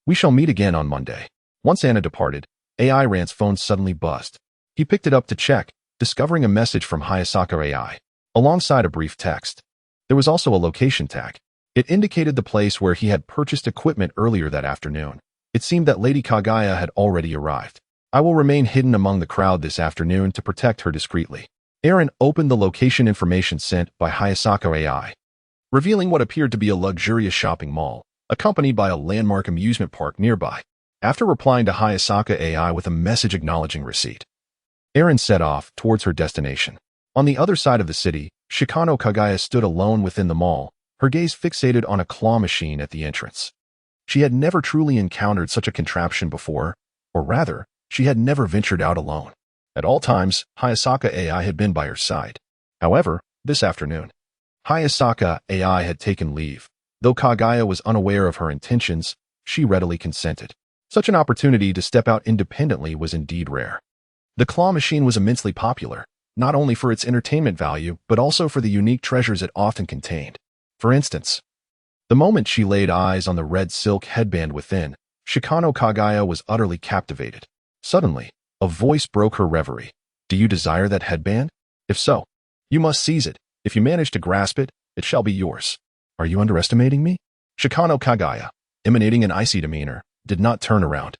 We shall meet again on Monday. Once Anna departed, AI Ran's phone suddenly buzzed. He picked it up to check, discovering a message from Hayasaka AI, alongside a brief text. There was also a location tag. It indicated the place where he had purchased equipment earlier that afternoon. It seemed that Lady Kagaya had already arrived. I will remain hidden among the crowd this afternoon to protect her discreetly. Aaron opened the location information sent by Hayasaka AI, revealing what appeared to be a luxurious shopping mall, accompanied by a landmark amusement park nearby. After replying to Hayasaka AI with a message acknowledging receipt, Aaron set off towards her destination. On the other side of the city, Shikano Kagaya stood alone within the mall, her gaze fixated on a claw machine at the entrance. She had never truly encountered such a contraption before, or rather, she had never ventured out alone. At all times, Hayasaka AI had been by her side. However, this afternoon, Hayasaka AI had taken leave. Though Kagaya was unaware of her intentions, she readily consented. Such an opportunity to step out independently was indeed rare. The claw machine was immensely popular, not only for its entertainment value, but also for the unique treasures it often contained. For instance, the moment she laid eyes on the red silk headband within, Shikano Kagaya was utterly captivated. Suddenly, a voice broke her reverie. Do you desire that headband? If so, you must seize it. If you manage to grasp it, it shall be yours. Are you underestimating me? Shikano Kagaya, emanating an icy demeanor, did not turn around,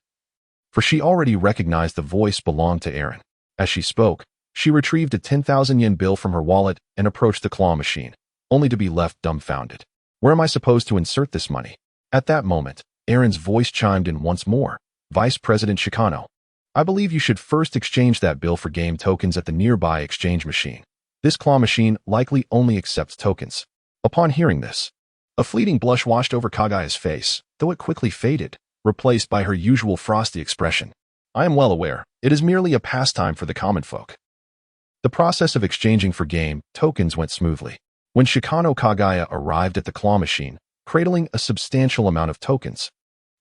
for she already recognized the voice belonged to Aaron. As she spoke, she retrieved a 10,000 yen bill from her wallet and approached the claw machine, only to be left dumbfounded. Where am I supposed to insert this money? At that moment, Aaron's voice chimed in once more. Vice President Shikano, I believe you should first exchange that bill for game tokens at the nearby exchange machine. This claw machine likely only accepts tokens. Upon hearing this, a fleeting blush washed over Kagaya's face, though it quickly faded, replaced by her usual frosty expression. I am well aware, it is merely a pastime for the common folk. The process of exchanging for game tokens went smoothly. When Shikano Kagaya arrived at the claw machine, cradling a substantial amount of tokens,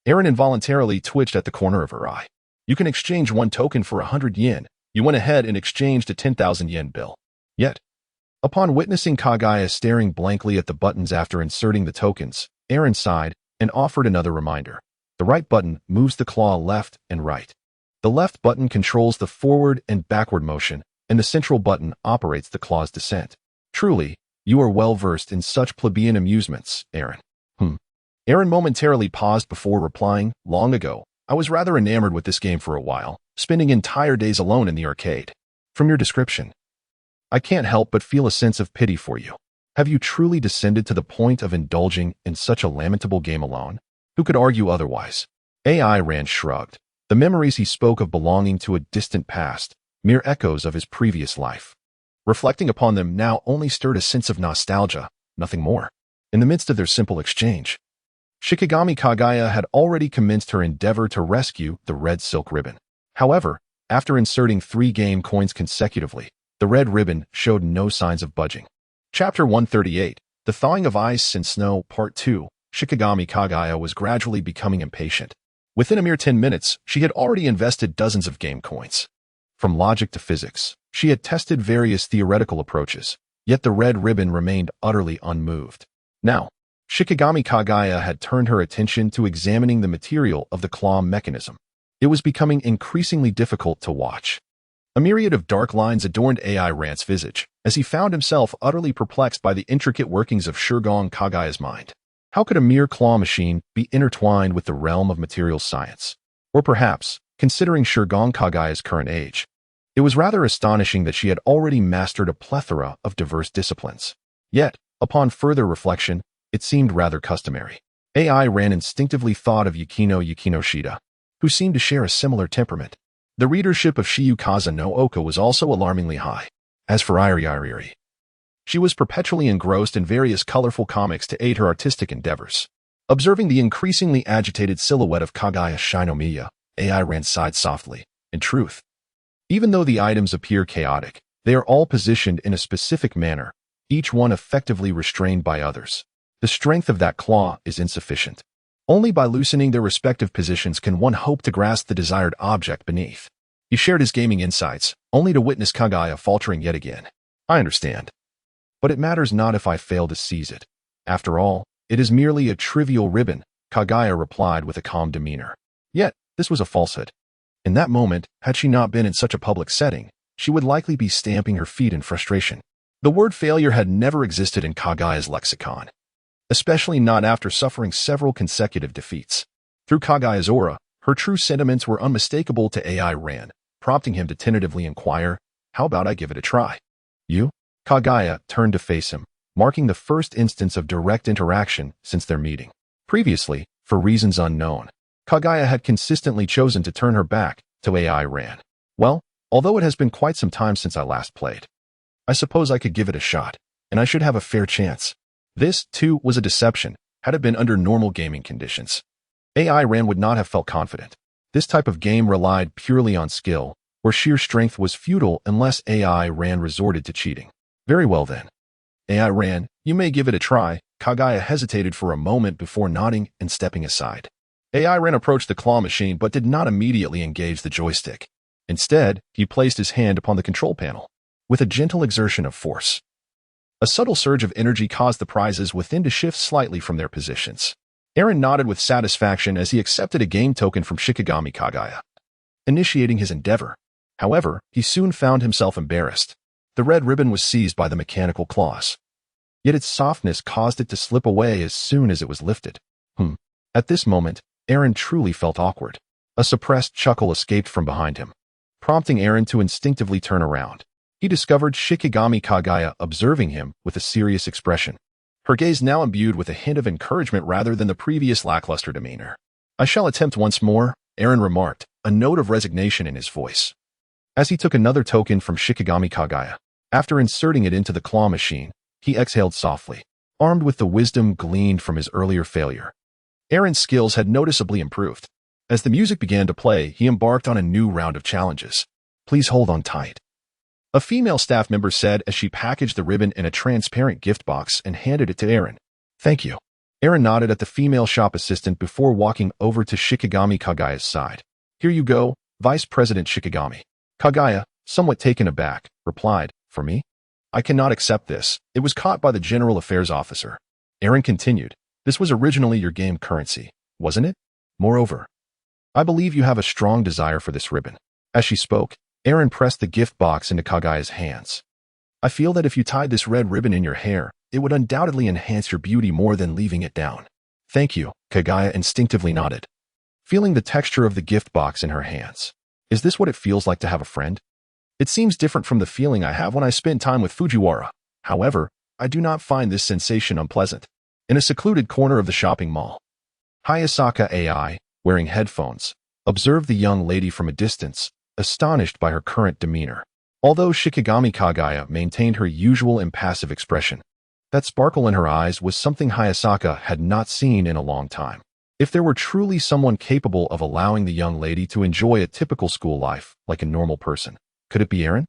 Aaron involuntarily twitched at the corner of her eye. You can exchange one token for 100 yen. You went ahead and exchanged a 10,000 yen bill. Yet, upon witnessing Kagaya staring blankly at the buttons after inserting the tokens, Aaron sighed and offered another reminder. The right button moves the claw left and right. The left button controls the forward and backward motion, and the central button operates the claw's descent. Truly, you are well versed in such plebeian amusements, Aaron. Aaron momentarily paused before replying. Long ago, I was rather enamored with this game for a while, spending entire days alone in the arcade. From your description, I can't help but feel a sense of pity for you. Have you truly descended to the point of indulging in such a lamentable game alone? Who could argue otherwise? AI Rand shrugged. The memories he spoke of belonging to a distant past, mere echoes of his previous life. Reflecting upon them now only stirred a sense of nostalgia, nothing more. In the midst of their simple exchange, Shikigami Kagaya had already commenced her endeavor to rescue the red silk ribbon. However, after inserting 3 game coins consecutively, the red ribbon showed no signs of budging. Chapter 138, The Thawing of Ice and Snow, Part 2. Shikigami Kagaya was gradually becoming impatient. Within a mere 10 minutes, she had already invested dozens of game coins. From logic to physics, she had tested various theoretical approaches, yet the red ribbon remained utterly unmoved. Now, Shikigami Kagaya had turned her attention to examining the material of the claw mechanism. It was becoming increasingly difficult to watch. A myriad of dark lines adorned AI Rant's visage, as he found himself utterly perplexed by the intricate workings of Shigong Kagaya's mind. How could a mere claw machine be intertwined with the realm of material science? Or perhaps, considering Shigong Kagaya's current age, it was rather astonishing that she had already mastered a plethora of diverse disciplines. Yet, upon further reflection, it seemed rather customary. AI Ran instinctively thought of Yukino Shida, who seemed to share a similar temperament. The readership of Shiyukaza no Oka was also alarmingly high. As for Iri, she was perpetually engrossed in various colorful comics to aid her artistic endeavors. Observing the increasingly agitated silhouette of Kagaya Shinomiya, AI Ran sighed softly. In truth, even though the items appear chaotic, they are all positioned in a specific manner, each one effectively restrained by others. The strength of that claw is insufficient. Only by loosening their respective positions can one hope to grasp the desired object beneath. He shared his gaming insights, only to witness Kagaya faltering yet again. I understand. But it matters not if I fail to seize it. After all, it is merely a trivial ribbon, Kagaya replied with a calm demeanor. Yet, this was a falsehood. In that moment, had she not been in such a public setting, she would likely be stamping her feet in frustration. The word failure had never existed in Kagaya's lexicon, especially not after suffering several consecutive defeats. Through Kagaya's aura, her true sentiments were unmistakable to AI Ran, prompting him to tentatively inquire, how about I give it a try? You? Kagaya turned to face him, marking the first instance of direct interaction since their meeting. Previously, for reasons unknown, Kagaya had consistently chosen to turn her back to AI Ran. Well, although it has been quite some time since I last played, I suppose I could give it a shot, and I should have a fair chance. This, too, was a deception, had it been under normal gaming conditions. AI Ran would not have felt confident. This type of game relied purely on skill, where sheer strength was futile unless AI Ran resorted to cheating. Very well then. AI Ran, you may give it a try. Kagaya hesitated for a moment before nodding and stepping aside. AI Ran approached the claw machine but did not immediately engage the joystick. Instead, he placed his hand upon the control panel. With a gentle exertion of force, a subtle surge of energy caused the prizes within to shift slightly from their positions. Aaron nodded with satisfaction as he accepted a game token from Shikigami Kagaya, initiating his endeavor. However, he soon found himself embarrassed. The red ribbon was seized by the mechanical claws. yet its softness caused it to slip away as soon as it was lifted. At this moment, Eren truly felt awkward. A suppressed chuckle escaped from behind him, prompting Eren to instinctively turn around. He discovered Shikigami Kaguya observing him with a serious expression, her gaze now imbued with a hint of encouragement rather than the previous lackluster demeanor. "I shall attempt once more," Eren remarked, a note of resignation in his voice. As he took another token from Shikigami Kaguya, after inserting it into the claw machine, he exhaled softly, armed with the wisdom gleaned from his earlier failure. Eren's skills had noticeably improved. As the music began to play, he embarked on a new round of challenges. "Please hold on tight," a female staff member said as she packaged the ribbon in a transparent gift box and handed it to Eren. "Thank you." Eren nodded at the female shop assistant before walking over to Shikigami Kaguya's side. "Here you go, Vice President Shikigami." Kaguya, somewhat taken aback, replied, "For me? I cannot accept this. It was caught by the General Affairs Officer." Eren continued, "This was originally your game currency, wasn't it? Moreover, I believe you have a strong desire for this ribbon." As she spoke, Eren pressed the gift box into Kaguya's hands. "I feel that if you tied this red ribbon in your hair, it would undoubtedly enhance your beauty more than leaving it down." "Thank you," Kaguya instinctively nodded, feeling the texture of the gift box in her hands. "Is this what it feels like to have a friend? It seems different from the feeling I have when I spend time with Fujiwara. However, I do not find this sensation unpleasant." In a secluded corner of the shopping mall, Hayasaka AI, wearing headphones, observed the young lady from a distance, astonished by her current demeanor. Although Shikigami Kaguya maintained her usual impassive expression, that sparkle in her eyes was something Hayasaka had not seen in a long time. If there were truly someone capable of allowing the young lady to enjoy a typical school life like a normal person, could it be Eren?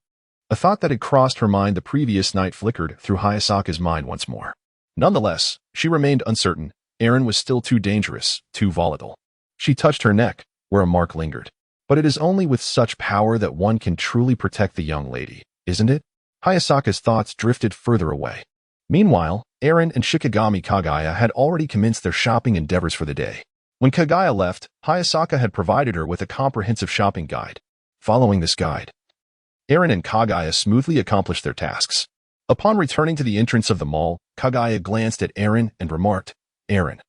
A thought that had crossed her mind the previous night flickered through Hayasaka's mind once more. Nonetheless, she remained uncertain. Eren was still too dangerous, too volatile. She touched her neck, where a mark lingered. But it is only with such power that one can truly protect the young lady, isn't it? Hayasaka's thoughts drifted further away. Meanwhile, Eren and Shikigami Kaguya had already commenced their shopping endeavors for the day. When Kaguya left, Hayasaka had provided her with a comprehensive shopping guide. Following this guide, Eren and Kaguya smoothly accomplished their tasks. Upon returning to the entrance of the mall, Kaguya glanced at Eren and remarked, "Eren,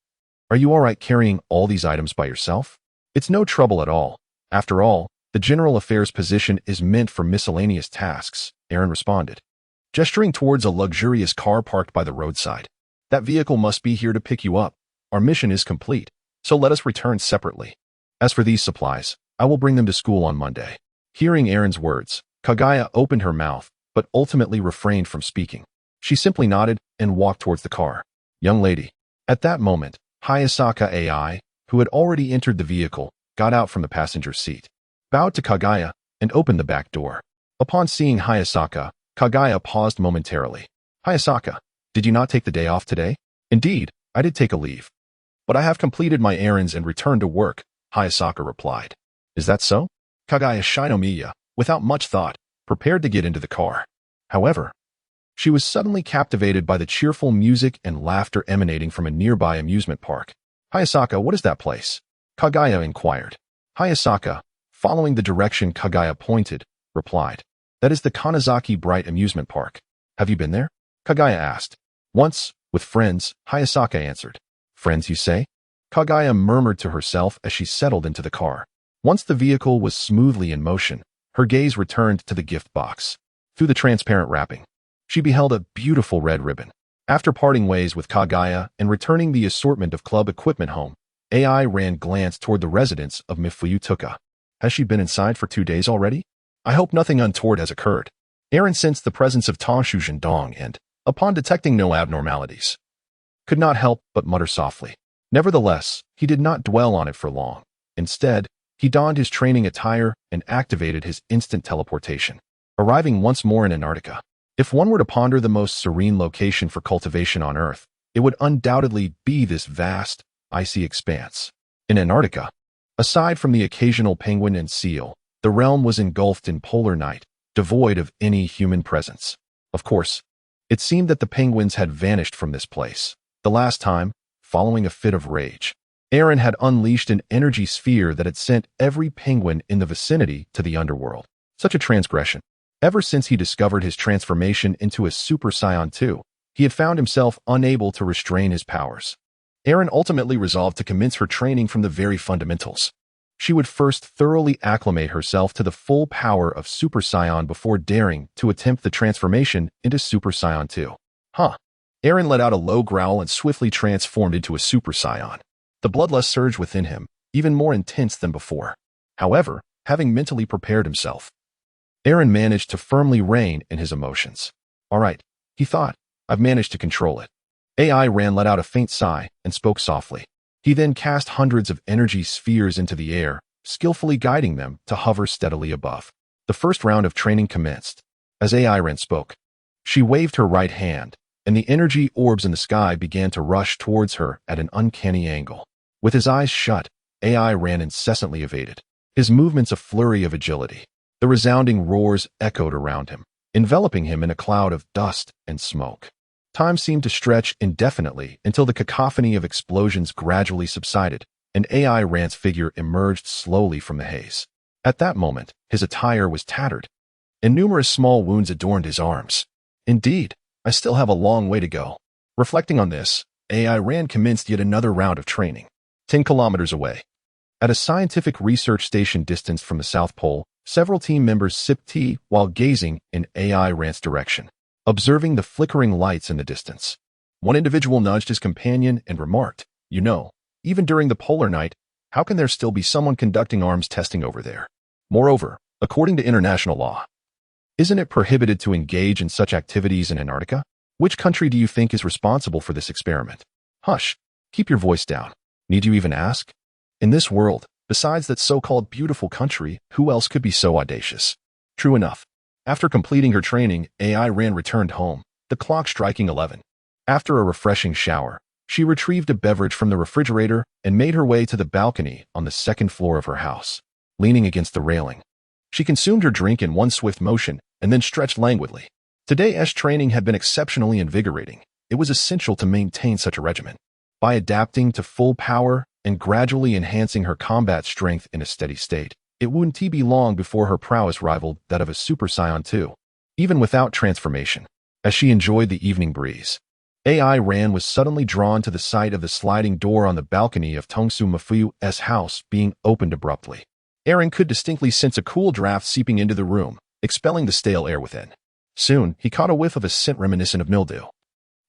are you alright carrying all these items by yourself?" "It's no trouble at all. After all, the General Affairs position is meant for miscellaneous tasks," Eren responded, gesturing towards a luxurious car parked by the roadside. "That vehicle must be here to pick you up. Our mission is complete, so let us return separately. As for these supplies, I will bring them to school on Monday." Hearing Eren's words, Kaguya opened her mouth, but ultimately refrained from speaking. She simply nodded and walked towards the car. "Young lady." At that moment, Hayasaka AI, who had already entered the vehicle, got out from the passenger seat, bowed to Kaguya, and opened the back door. Upon seeing Hayasaka, Kaguya paused momentarily. "Hayasaka, did you not take the day off today?" "Indeed, I did take a leave. But I have completed my errands and returned to work," Hayasaka replied. "Is that so?" Kaguya Shinomiya, without much thought, prepared to get into the car. However, she was suddenly captivated by the cheerful music and laughter emanating from a nearby amusement park. "Hayasaka, what is that place?" Kaguya inquired. Hayasaka, following the direction Kaguya pointed, replied, "That is the Kanazaki Bright Amusement Park. Have you been there?" Kaguya asked. "Once, with friends," Hayasaka answered. "Friends, you say?" Kaguya murmured to herself as she settled into the car. Once the vehicle was smoothly in motion, her gaze returned to the gift box. Through the transparent wrapping, she beheld a beautiful red ribbon. After parting ways with Kaguya and returning the assortment of club equipment home, AI ran glance toward the residence of Mifuyutuka. "Has she been inside for 2 days already? I hope nothing untoward has occurred." Eren sensed the presence of Tonshu Jindong and, upon detecting no abnormalities, could not help but mutter softly. Nevertheless, he did not dwell on it for long. Instead, he donned his training attire and activated his instant teleportation, arriving once more in Antarctica. If one were to ponder the most serene location for cultivation on Earth, it would undoubtedly be this vast, icy expanse. In Antarctica, aside from the occasional penguin and seal, the realm was engulfed in polar night, devoid of any human presence. Of course, it seemed that the penguins had vanished from this place. The last time, following a fit of rage, Eren had unleashed an energy sphere that had sent every penguin in the vicinity to the underworld. Such a transgression. Ever since he discovered his transformation into a Super Saiyan 2, He had found himself unable to restrain his powers. Aaron ultimately resolved to commence her training from the very fundamentals. She would first thoroughly acclimate herself to the full power of Super Saiyan before daring to attempt the transformation into Super Saiyan 2. Aaron let out a low growl and swiftly transformed into a Super Saiyan. The bloodlust surged within him, even more intense than before. However, having mentally prepared himself, Aaron managed to firmly rein in his emotions. All right, he thought, I've managed to control it. AI Ran let out a faint sigh and spoke softly. He then cast hundreds of energy spheres into the air, skillfully guiding them to hover steadily above. The first round of training commenced. As AI Ran spoke, she waved her right hand, and the energy orbs in the sky began to rush towards her at an uncanny angle. With his eyes shut, AI Ran incessantly evaded, his movements a flurry of agility. The resounding roars echoed around him, enveloping him in a cloud of dust and smoke. Time seemed to stretch indefinitely until the cacophony of explosions gradually subsided, and AI Ran's figure emerged slowly from the haze. At that moment, his attire was tattered, and numerous small wounds adorned his arms. Indeed, I still have a long way to go. Reflecting on this, AI Ran commenced yet another round of training. 10 kilometers away, at a scientific research station distanced from the South Pole, several team members sipped tea while gazing in AI Ran's direction, observing the flickering lights in the distance. One individual nudged his companion and remarked, "You know, even during the polar night, how can there still be someone conducting arms testing over there? Moreover, according to international law, isn't it prohibited to engage in such activities in Antarctica? Which country do you think is responsible for this experiment?" "Hush, keep your voice down. Need you even ask? In this world, besides that so-called beautiful country, who else could be so audacious?" True enough. After completing her training, AI Ran returned home, the clock striking 11. After a refreshing shower, she retrieved a beverage from the refrigerator and made her way to the balcony on the second floor of her house. Leaning against the railing, she consumed her drink in one swift motion and then stretched languidly. Today's training had been exceptionally invigorating. It was essential to maintain such a regimen. By adapting to full power and gradually enhancing her combat strength in a steady state, it wouldn't be long before her prowess rivaled that of a Super Saiyan 2. Even without transformation, as she enjoyed the evening breeze, AI Ran was suddenly drawn to the sight of the sliding door on the balcony of Tongsu Mafuyu's house being opened abruptly. Aaron could distinctly sense a cool draft seeping into the room, expelling the stale air within. Soon, he caught a whiff of a scent reminiscent of mildew,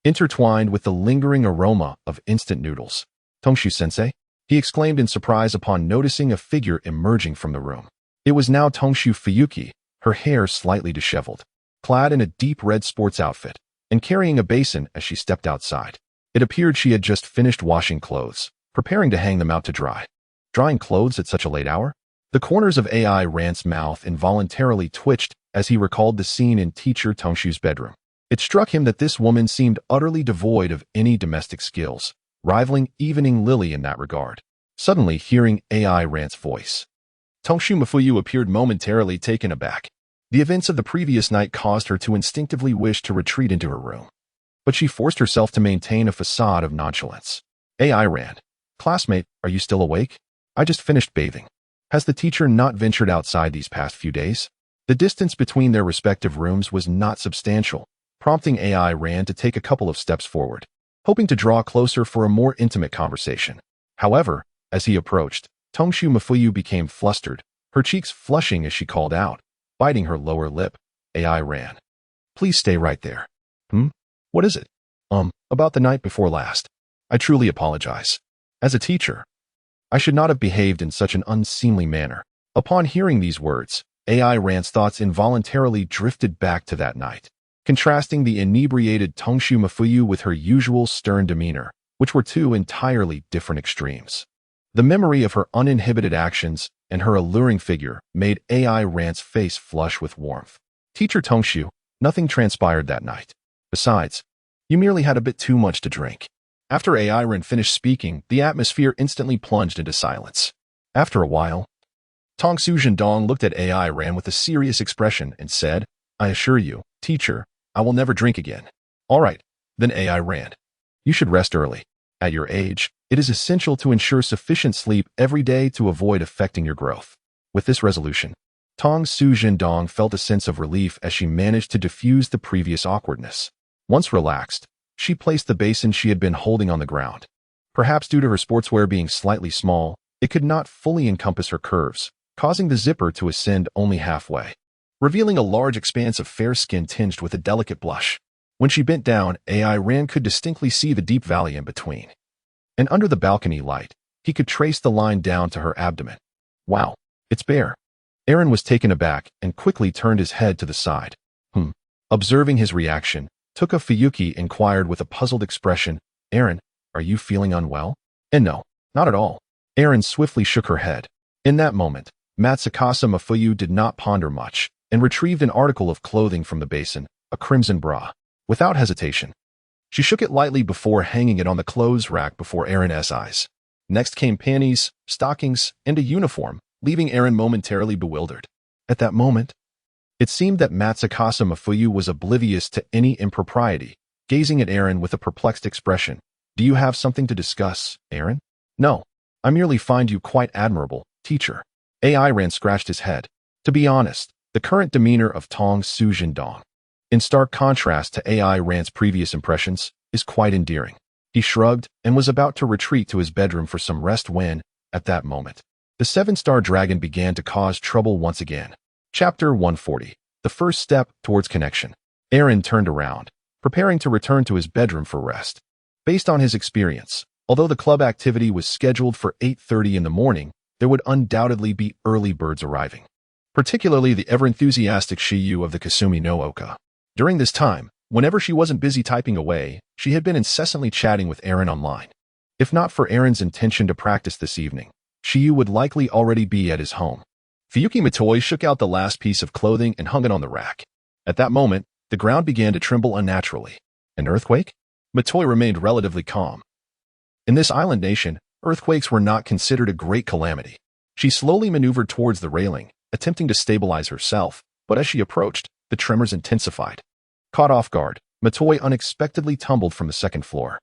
intertwined with the lingering aroma of instant noodles. "Tongshu-sensei?" he exclaimed in surprise upon noticing a figure emerging from the room. It was now Tongshu Fuyuki, her hair slightly disheveled, clad in a deep red sports outfit, and carrying a basin as she stepped outside. It appeared she had just finished washing clothes, preparing to hang them out to dry. Drying clothes at such a late hour? The corners of AI Ran's mouth involuntarily twitched as he recalled the scene in teacher Tongshu's bedroom. It struck him that this woman seemed utterly devoid of any domestic skills, rivaling Evening Lily in that regard. Suddenly hearing AI Ran's voice, Tongshu Mafuyu appeared momentarily taken aback. The events of the previous night caused her to instinctively wish to retreat into her room, but she forced herself to maintain a facade of nonchalance. AI Ran, "Classmate, are you still awake? I just finished bathing. Has the teacher not ventured outside these past few days?" The distance between their respective rooms was not substantial, prompting AI Ran to take a couple of steps forward, hoping to draw closer for a more intimate conversation. However, as he approached, Tongshu Mafuyu became flustered, her cheeks flushing as she called out, biting her lower lip, "AI Ran, please stay right there." What is it?" About the night before last. I truly apologize. As a teacher, I should not have behaved in such an unseemly manner." Upon hearing these words, AI Ran's thoughts involuntarily drifted back to that night, contrasting the inebriated Tongshu Mafuyu with her usual stern demeanor, which were two entirely different extremes. The memory of her uninhibited actions and her alluring figure made AI Ran's face flush with warmth. "Teacher Tongshu, nothing transpired that night. Besides, you merely had a bit too much to drink." After AI Ran finished speaking, the atmosphere instantly plunged into silence. After a while, Tongsu Zhendong looked at AI Ran with a serious expression and said, "I assure you, teacher, I will never drink again." "All right, then AI Ran. You should rest early. At your age, it is essential to ensure sufficient sleep every day to avoid affecting your growth." With this resolution, Tongsu Zhendong felt a sense of relief as she managed to diffuse the previous awkwardness. Once relaxed, She placed the basin she had been holding on the ground. Perhaps due to her sportswear being slightly small, it could not fully encompass her curves, causing the zipper to ascend only halfway, revealing a large expanse of fair skin tinged with a delicate blush. When she bent down, AI Ran could distinctly see the deep valley in between. And under the balcony light, he could trace the line down to her abdomen. Wow, it's bare. Aaron was taken aback and quickly turned his head to the side. Observing his reaction, Fuyuki inquired with a puzzled expression, Aaron, are you feeling unwell? And no, not at all. Aaron swiftly shook her head. In that moment, Matsukasa Mafuyu did not ponder much and retrieved an article of clothing from the basin, a crimson bra. Without hesitation, she shook it lightly before hanging it on the clothes rack before Aaron's eyes. Next came panties, stockings, and a uniform, leaving Aaron momentarily bewildered. At that moment, it seemed that Matsukasa Mafuyu was oblivious to any impropriety, gazing at Aaron with a perplexed expression. Do you have something to discuss, Aaron? No, I merely find you quite admirable, teacher. AI Ran scratched his head. To be honest, the current demeanor of Tong Su Jindong, in stark contrast to AI Ran's previous impressions, is quite endearing. He shrugged and was about to retreat to his bedroom for some rest when, at that moment, the seven-star dragon began to cause trouble once again. Chapter 140. The first step towards connection. Aaron turned around, preparing to return to his bedroom for rest. Based on his experience, although the club activity was scheduled for 8:30 in the morning, there would undoubtedly be early birds arriving, particularly the ever-enthusiastic Shiyu of the Kasumi no Oka. During this time, whenever she wasn't busy typing away, she had been incessantly chatting with Aaron online. If not for Aaron's intention to practice this evening, Shiyu would likely already be at his home. Fuyuki Matoi shook out the last piece of clothing and hung it on the rack. At that moment, the ground began to tremble unnaturally. An earthquake? Matoi remained relatively calm. In this island nation, earthquakes were not considered a great calamity. She slowly maneuvered towards the railing, attempting to stabilize herself, but as she approached, the tremors intensified. Caught off guard, Matoi unexpectedly tumbled from the second floor.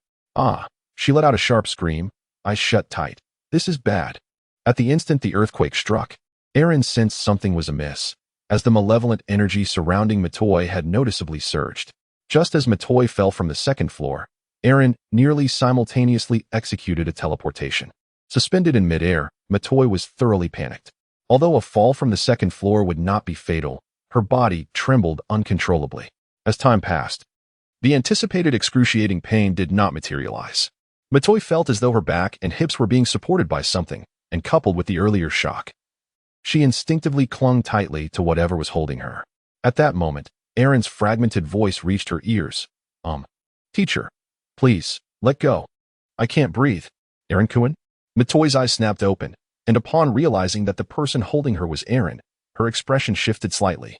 She let out a sharp scream, eyes shut tight. This is bad. At the instant the earthquake struck, Aaron sensed something was amiss, as the malevolent energy surrounding Matoi had noticeably surged. Just as Matoi fell from the second floor, Aaron nearly simultaneously executed a teleportation. Suspended in midair, Matoi was thoroughly panicked. Although a fall from the second floor would not be fatal, her body trembled uncontrollably. As time passed, the anticipated excruciating pain did not materialize. Matoi felt as though her back and hips were being supported by something, and coupled with the earlier shock, she instinctively clung tightly to whatever was holding her. At that moment, Aaron's fragmented voice reached her ears. Teacher, please, let go. I can't breathe. Aaron-kun? Matoi's eyes snapped open, and upon realizing that the person holding her was Aaron, her expression shifted slightly,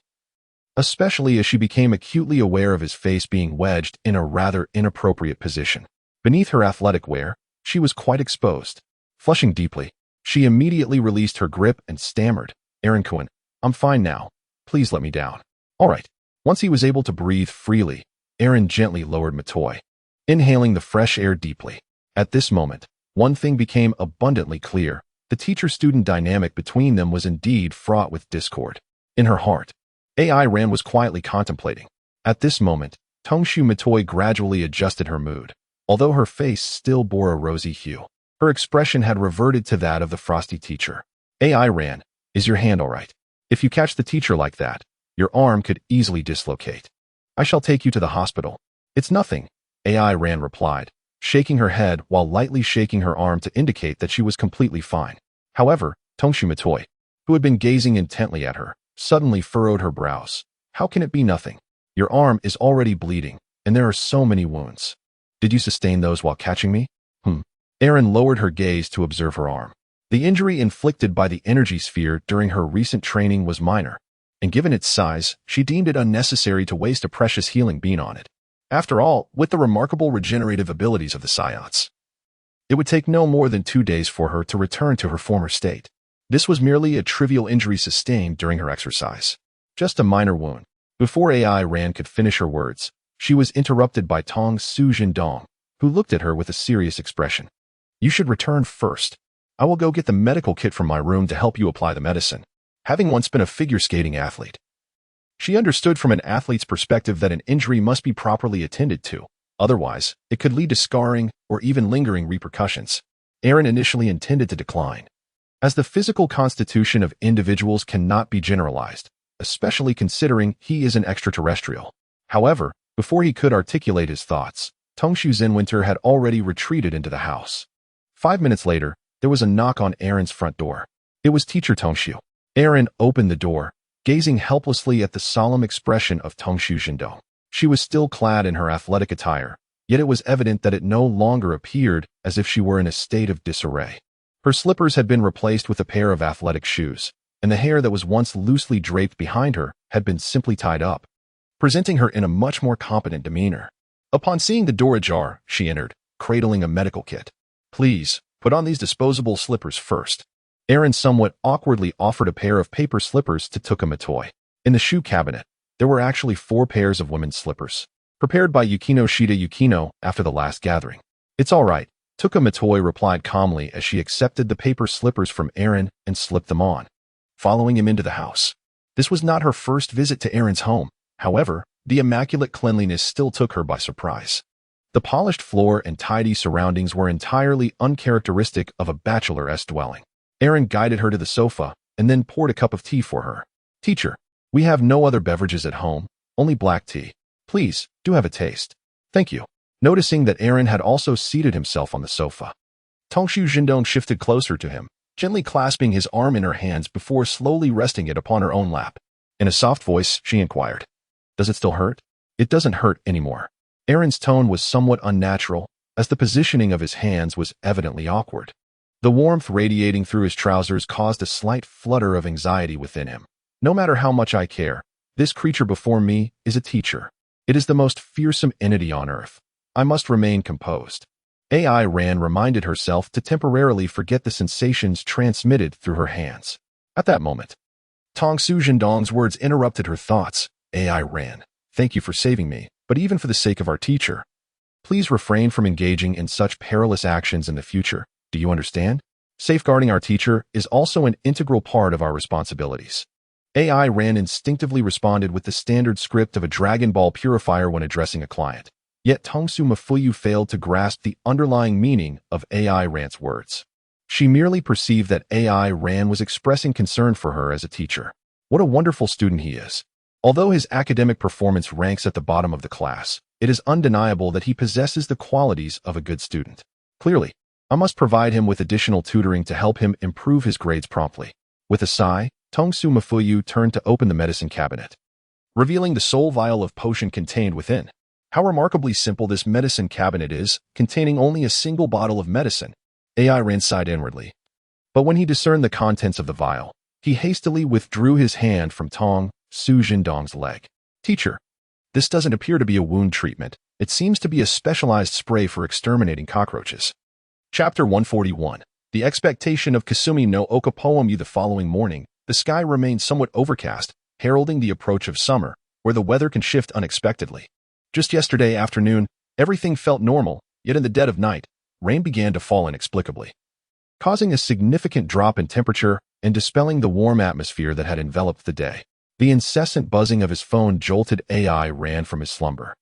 especially as she became acutely aware of his face being wedged in a rather inappropriate position. Beneath her athletic wear, she was quite exposed. Flushing deeply, she immediately released her grip and stammered, Aaron-kun, I'm fine now. Please let me down. All right. Once he was able to breathe freely, Aaron gently lowered Matoi, inhaling the fresh air deeply. At this moment, one thing became abundantly clear. The teacher-student dynamic between them was indeed fraught with discord. In her heart, AI Ran was quietly contemplating. At this moment, Tongshu Matoi gradually adjusted her mood. Although her face still bore a rosy hue, her expression had reverted to that of the frosty teacher. AI Ran, is your hand all right? If you catch the teacher like that, your arm could easily dislocate. I shall take you to the hospital. It's nothing, AI Ran replied, shaking her head while lightly shaking her arm to indicate that she was completely fine. However, Tongshu Matoi, who had been gazing intently at her, suddenly furrowed her brows. How can it be nothing? Your arm is already bleeding, and there are so many wounds. Did you sustain those while catching me? Aaron lowered her gaze to observe her arm. The injury inflicted by the energy sphere during her recent training was minor, and given its size, she deemed it unnecessary to waste a precious healing bean on it. After all, with the remarkable regenerative abilities of the Saiyans, it would take no more than 2 days for her to return to her former state. This was merely a trivial injury sustained during her exercise. Just a minor wound. Before AI Ran could finish her words, she was interrupted by Tong Su Jindong, who looked at her with a serious expression. You should return first. I will go get the medical kit from my room to help you apply the medicine. Having once been a figure skating athlete, she understood from an athlete's perspective that an injury must be properly attended to, Otherwise, it could lead to scarring or even lingering repercussions. Aaron initially intended to decline, as the physical constitution of individuals cannot be generalized, especially considering he is an extraterrestrial. However, before he could articulate his thoughts, Tongshu Zenwinter had already retreated into the house. 5 minutes later, there was a knock on Aaron's front door. It was Teacher Tongshu. Aaron opened the door, gazing helplessly at the solemn expression of Tongshu Zhendong. She was still clad in her athletic attire, yet it was evident that it no longer appeared as if she were in a state of disarray. Her slippers had been replaced with a pair of athletic shoes, and the hair that was once loosely draped behind her had been simply tied up, presenting her in a much more competent demeanor. Upon seeing the door ajar, she entered, cradling a medical kit. "Please, put on these disposable slippers first." Aaron somewhat awkwardly offered a pair of paper slippers to Tuka Matoy. In the shoe cabinet, there were actually 4 pairs of women's slippers, prepared by Yukino Shida Yukino after the last gathering. "It's all right," Tuka Matoy replied calmly as she accepted the paper slippers from Aaron and slipped them on, following him into the house. This was not her first visit to Aaron's home. However, the immaculate cleanliness still took her by surprise. The polished floor and tidy surroundings were entirely uncharacteristic of a bachelor-esque dwelling. Aaron guided her to the sofa and then poured a cup of tea for her. "Teacher, we have no other beverages at home, only black tea. Please, do have a taste." "Thank you." Noticing that Aaron had also seated himself on the sofa, Tongshu Zhendong shifted closer to him, gently clasping his arm in her hands before slowly resting it upon her own lap. In a soft voice, she inquired, "Does it still hurt?" "It doesn't hurt anymore." Aaron's tone was somewhat unnatural, as the positioning of his hands was evidently awkward. The warmth radiating through his trousers caused a slight flutter of anxiety within him. "No matter how much I care, this creature before me is a teacher. It is the most fearsome entity on Earth. I must remain composed." AI Ran reminded herself to temporarily forget the sensations transmitted through her hands. At that moment, Tongshu Zhendong's words interrupted her thoughts. "AI Ran, thank you for saving me, but even for the sake of our teacher, please refrain from engaging in such perilous actions in the future. Do you understand? Safeguarding our teacher is also an integral part of our responsibilities." AI Ran instinctively responded with the standard script of a Dragon Ball purifier when addressing a client. Yet Tongshu Mafuyu failed to grasp the underlying meaning of AI Ran's words. She merely perceived that AI Ran was expressing concern for her as a teacher. What a wonderful student he is. Although his academic performance ranks at the bottom of the class, it is undeniable that he possesses the qualities of a good student. Clearly, I must provide him with additional tutoring to help him improve his grades promptly. With a sigh, Tongshu Mafuyu turned to open the medicine cabinet, revealing the sole vial of potion contained within. How remarkably simple this medicine cabinet is, containing only a single bottle of medicine. AI Ran sighed inwardly. But when he discerned the contents of the vial, he hastily withdrew his hand from Tongshu Zhendong's leg. "Teacher, this doesn't appear to be a wound treatment. It seems to be a specialized spray for exterminating cockroaches." Chapter 141. The expectation of Kasumi no Oka poem. The following morning, the sky remained somewhat overcast, heralding the approach of summer, where the weather can shift unexpectedly. Just yesterday afternoon, everything felt normal, yet in the dead of night, rain began to fall inexplicably, causing a significant drop in temperature and dispelling the warm atmosphere that had enveloped the day. The incessant buzzing of his phone jolted AI Ran from his slumber.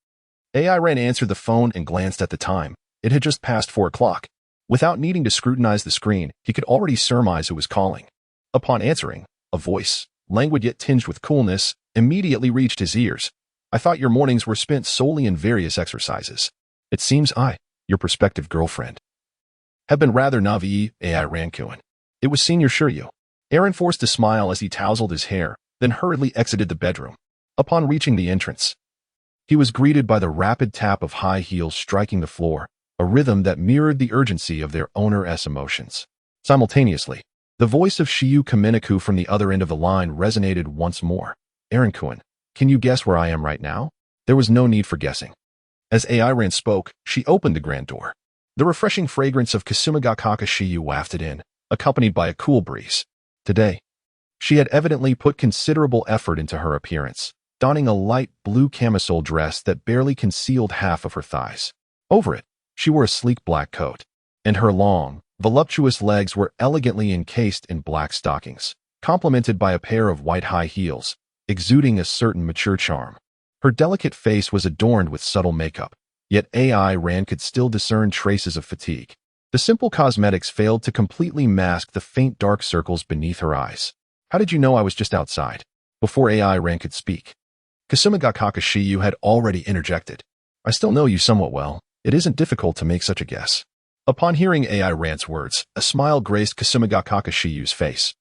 AI Ran answered the phone and glanced at the time. It had just passed 4 o'clock. Without needing to scrutinize the screen, he could already surmise who was calling. Upon answering, a voice, languid yet tinged with coolness, immediately reached his ears. "I thought your mornings were spent solely in various exercises. It seems I, your prospective girlfriend, have been rather naive." AI Rankuin. "It was Senior Shiryu." Aaron forced a smile as he tousled his hair, then hurriedly exited the bedroom. Upon reaching the entrance, he was greeted by the rapid tap of high heels striking the floor, a rhythm that mirrored the urgency of their owner's emotions. Simultaneously, the voice of Shiyu Kaminaku from the other end of the line resonated once more. "Aaron-kun, can you guess where I am right now?" There was no need for guessing. As AI Ran spoke, she opened the grand door. The refreshing fragrance of Kasumagakaka Shiyu wafted in, accompanied by a cool breeze. Today, she had evidently put considerable effort into her appearance, donning a light blue camisole dress that barely concealed half of her thighs. Over it, she wore a sleek black coat, and her long, voluptuous legs were elegantly encased in black stockings, complemented by a pair of white high heels, exuding a certain mature charm. Her delicate face was adorned with subtle makeup, Yet AI Ran could still discern traces of fatigue. The simple cosmetics failed to completely mask the faint dark circles beneath her eyes. How did you know I was just outside? Before AI Ran could speak, Kasumagakaka Shiyu had already interjected. I still know you somewhat well. It isn't difficult to make such a guess. Upon hearing AI Ran's words, a smile graced Kasumagakaka Shiyu's face,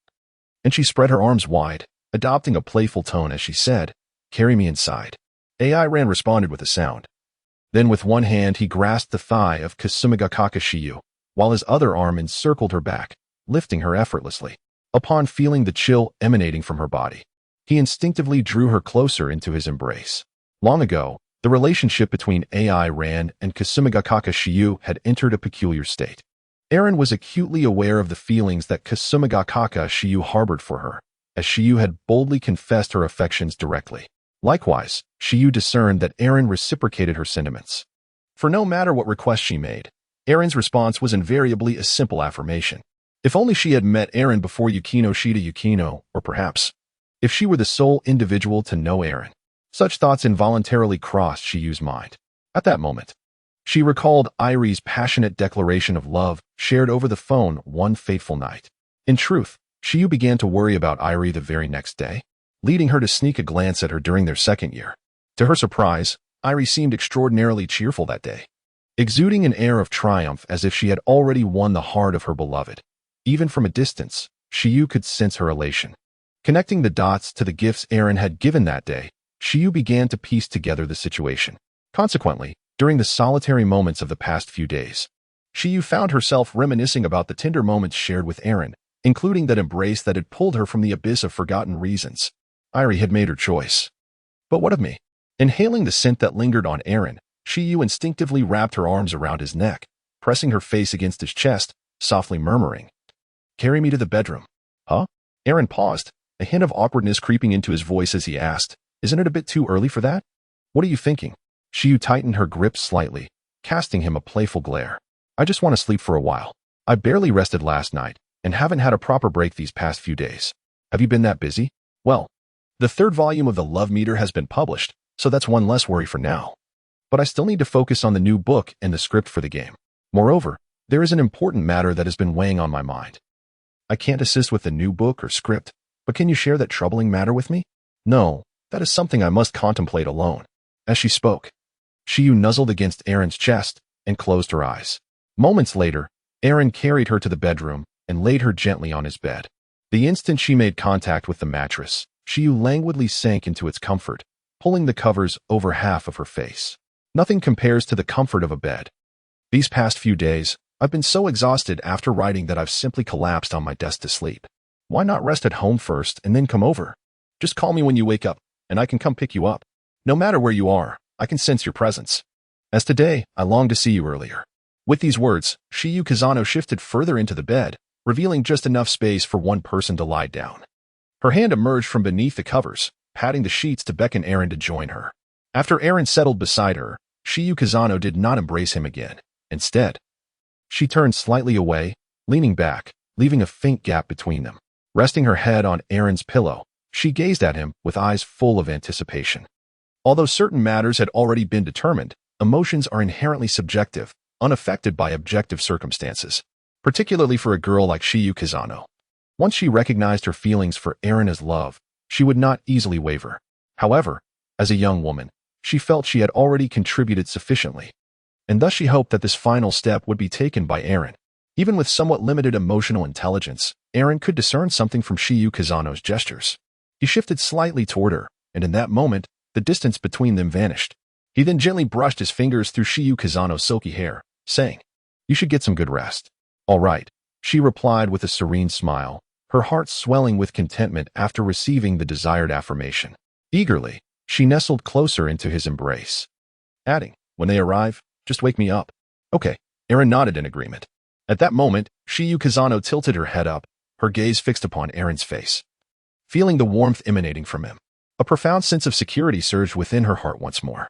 and she spread her arms wide, adopting a playful tone as she said, "Carry me inside." AI Ran responded with a sound. Then with one hand he grasped the thigh of Kasumagakaka Shiyu, while his other arm encircled her back, lifting her effortlessly. Upon feeling the chill emanating from her body, he instinctively drew her closer into his embrace. Long ago, the relationship between AI Ran and Kasumagakaka Shiyu had entered a peculiar state. Eren was acutely aware of the feelings that Kasumagakaka Shiyu harbored for her, as Shiyu had boldly confessed her affections directly. Likewise, Shiyu discerned that Eren reciprocated her sentiments. For no matter what request she made, Eren's response was invariably a simple affirmation. If only she had met Eren before Yukino Shida Yukino, or perhaps, if she were the sole individual to know Eren. Such thoughts involuntarily crossed Shiyu's mind. At that moment, she recalled Airi's passionate declaration of love shared over the phone one fateful night. In truth, Shiyu began to worry about Airi the very next day, leading her to sneak a glance at her during their second year. To her surprise, Airi seemed extraordinarily cheerful that day, exuding an air of triumph as if she had already won the heart of her beloved. Even from a distance, Shiyu could sense her elation. Connecting the dots to the gifts Eren had given that day, Shiyu began to piece together the situation. Consequently, during the solitary moments of the past few days, Shiyu found herself reminiscing about the tender moments shared with Eren, including that embrace that had pulled her from the abyss of forgotten reasons. Airi had made her choice. But what of me? Inhaling the scent that lingered on Eren, Shiyu instinctively wrapped her arms around his neck, pressing her face against his chest, softly murmuring, "Carry me to the bedroom." Huh? Eren paused, a hint of awkwardness creeping into his voice as he asked, "Isn't it a bit too early for that?" "What are you thinking?" Shiyu tightened her grip slightly, casting him a playful glare. "I just want to sleep for a while. I barely rested last night, and haven't had a proper break these past few days. Have you been that busy?" "Well, the third volume of the Love Meter has been published, so that's one less worry for now. But I still need to focus on the new book and the script for the game. Moreover, there is an important matter that has been weighing on my mind. I can't assist with the new book or script, but can you share that troubling matter with me?" "No, that is something I must contemplate alone." As she spoke, Shiyu nuzzled against Eren's chest and closed her eyes. Moments later, Eren carried her to the bedroom and laid her gently on his bed. The instant she made contact with the mattress, Shiyu languidly sank into its comfort, pulling the covers over half of her face. Nothing compares to the comfort of a bed. These past few days, I've been so exhausted after writing that I've simply collapsed on my desk to sleep. Why not rest at home first and then come over? Just call me when you wake up, and I can come pick you up. No matter where you are, I can sense your presence. As today, I longed to see you earlier." With these words, Shiyu Kazano shifted further into the bed, revealing just enough space for one person to lie down. Her hand emerged from beneath the covers, patting the sheets to beckon Eren to join her. After Eren settled beside her, Shiyu Kazano did not embrace him again. Instead, she turned slightly away, leaning back, leaving a faint gap between them. Resting her head on Eren's pillow, she gazed at him with eyes full of anticipation. Although certain matters had already been determined, emotions are inherently subjective, unaffected by objective circumstances, particularly for a girl like Shiyu Kazano. Once she recognized her feelings for Eren as love, she would not easily waver. However, as a young woman, she felt she had already contributed sufficiently, and thus she hoped that this final step would be taken by Eren. Even with somewhat limited emotional intelligence, Eren could discern something from Shiyu Kazano's gestures. He shifted slightly toward her, and in that moment, the distance between them vanished. He then gently brushed his fingers through Shiyu Kazano's silky hair, saying, "You should get some good rest." "All right," she replied with a serene smile, her heart swelling with contentment after receiving the desired affirmation. Eagerly, she nestled closer into his embrace, adding, "When they arrive, just wake me up." "Okay." Eren nodded in agreement. At that moment, Shiyu Kazano tilted her head up, her gaze fixed upon Eren's face. Feeling the warmth emanating from him, a profound sense of security surged within her heart once more.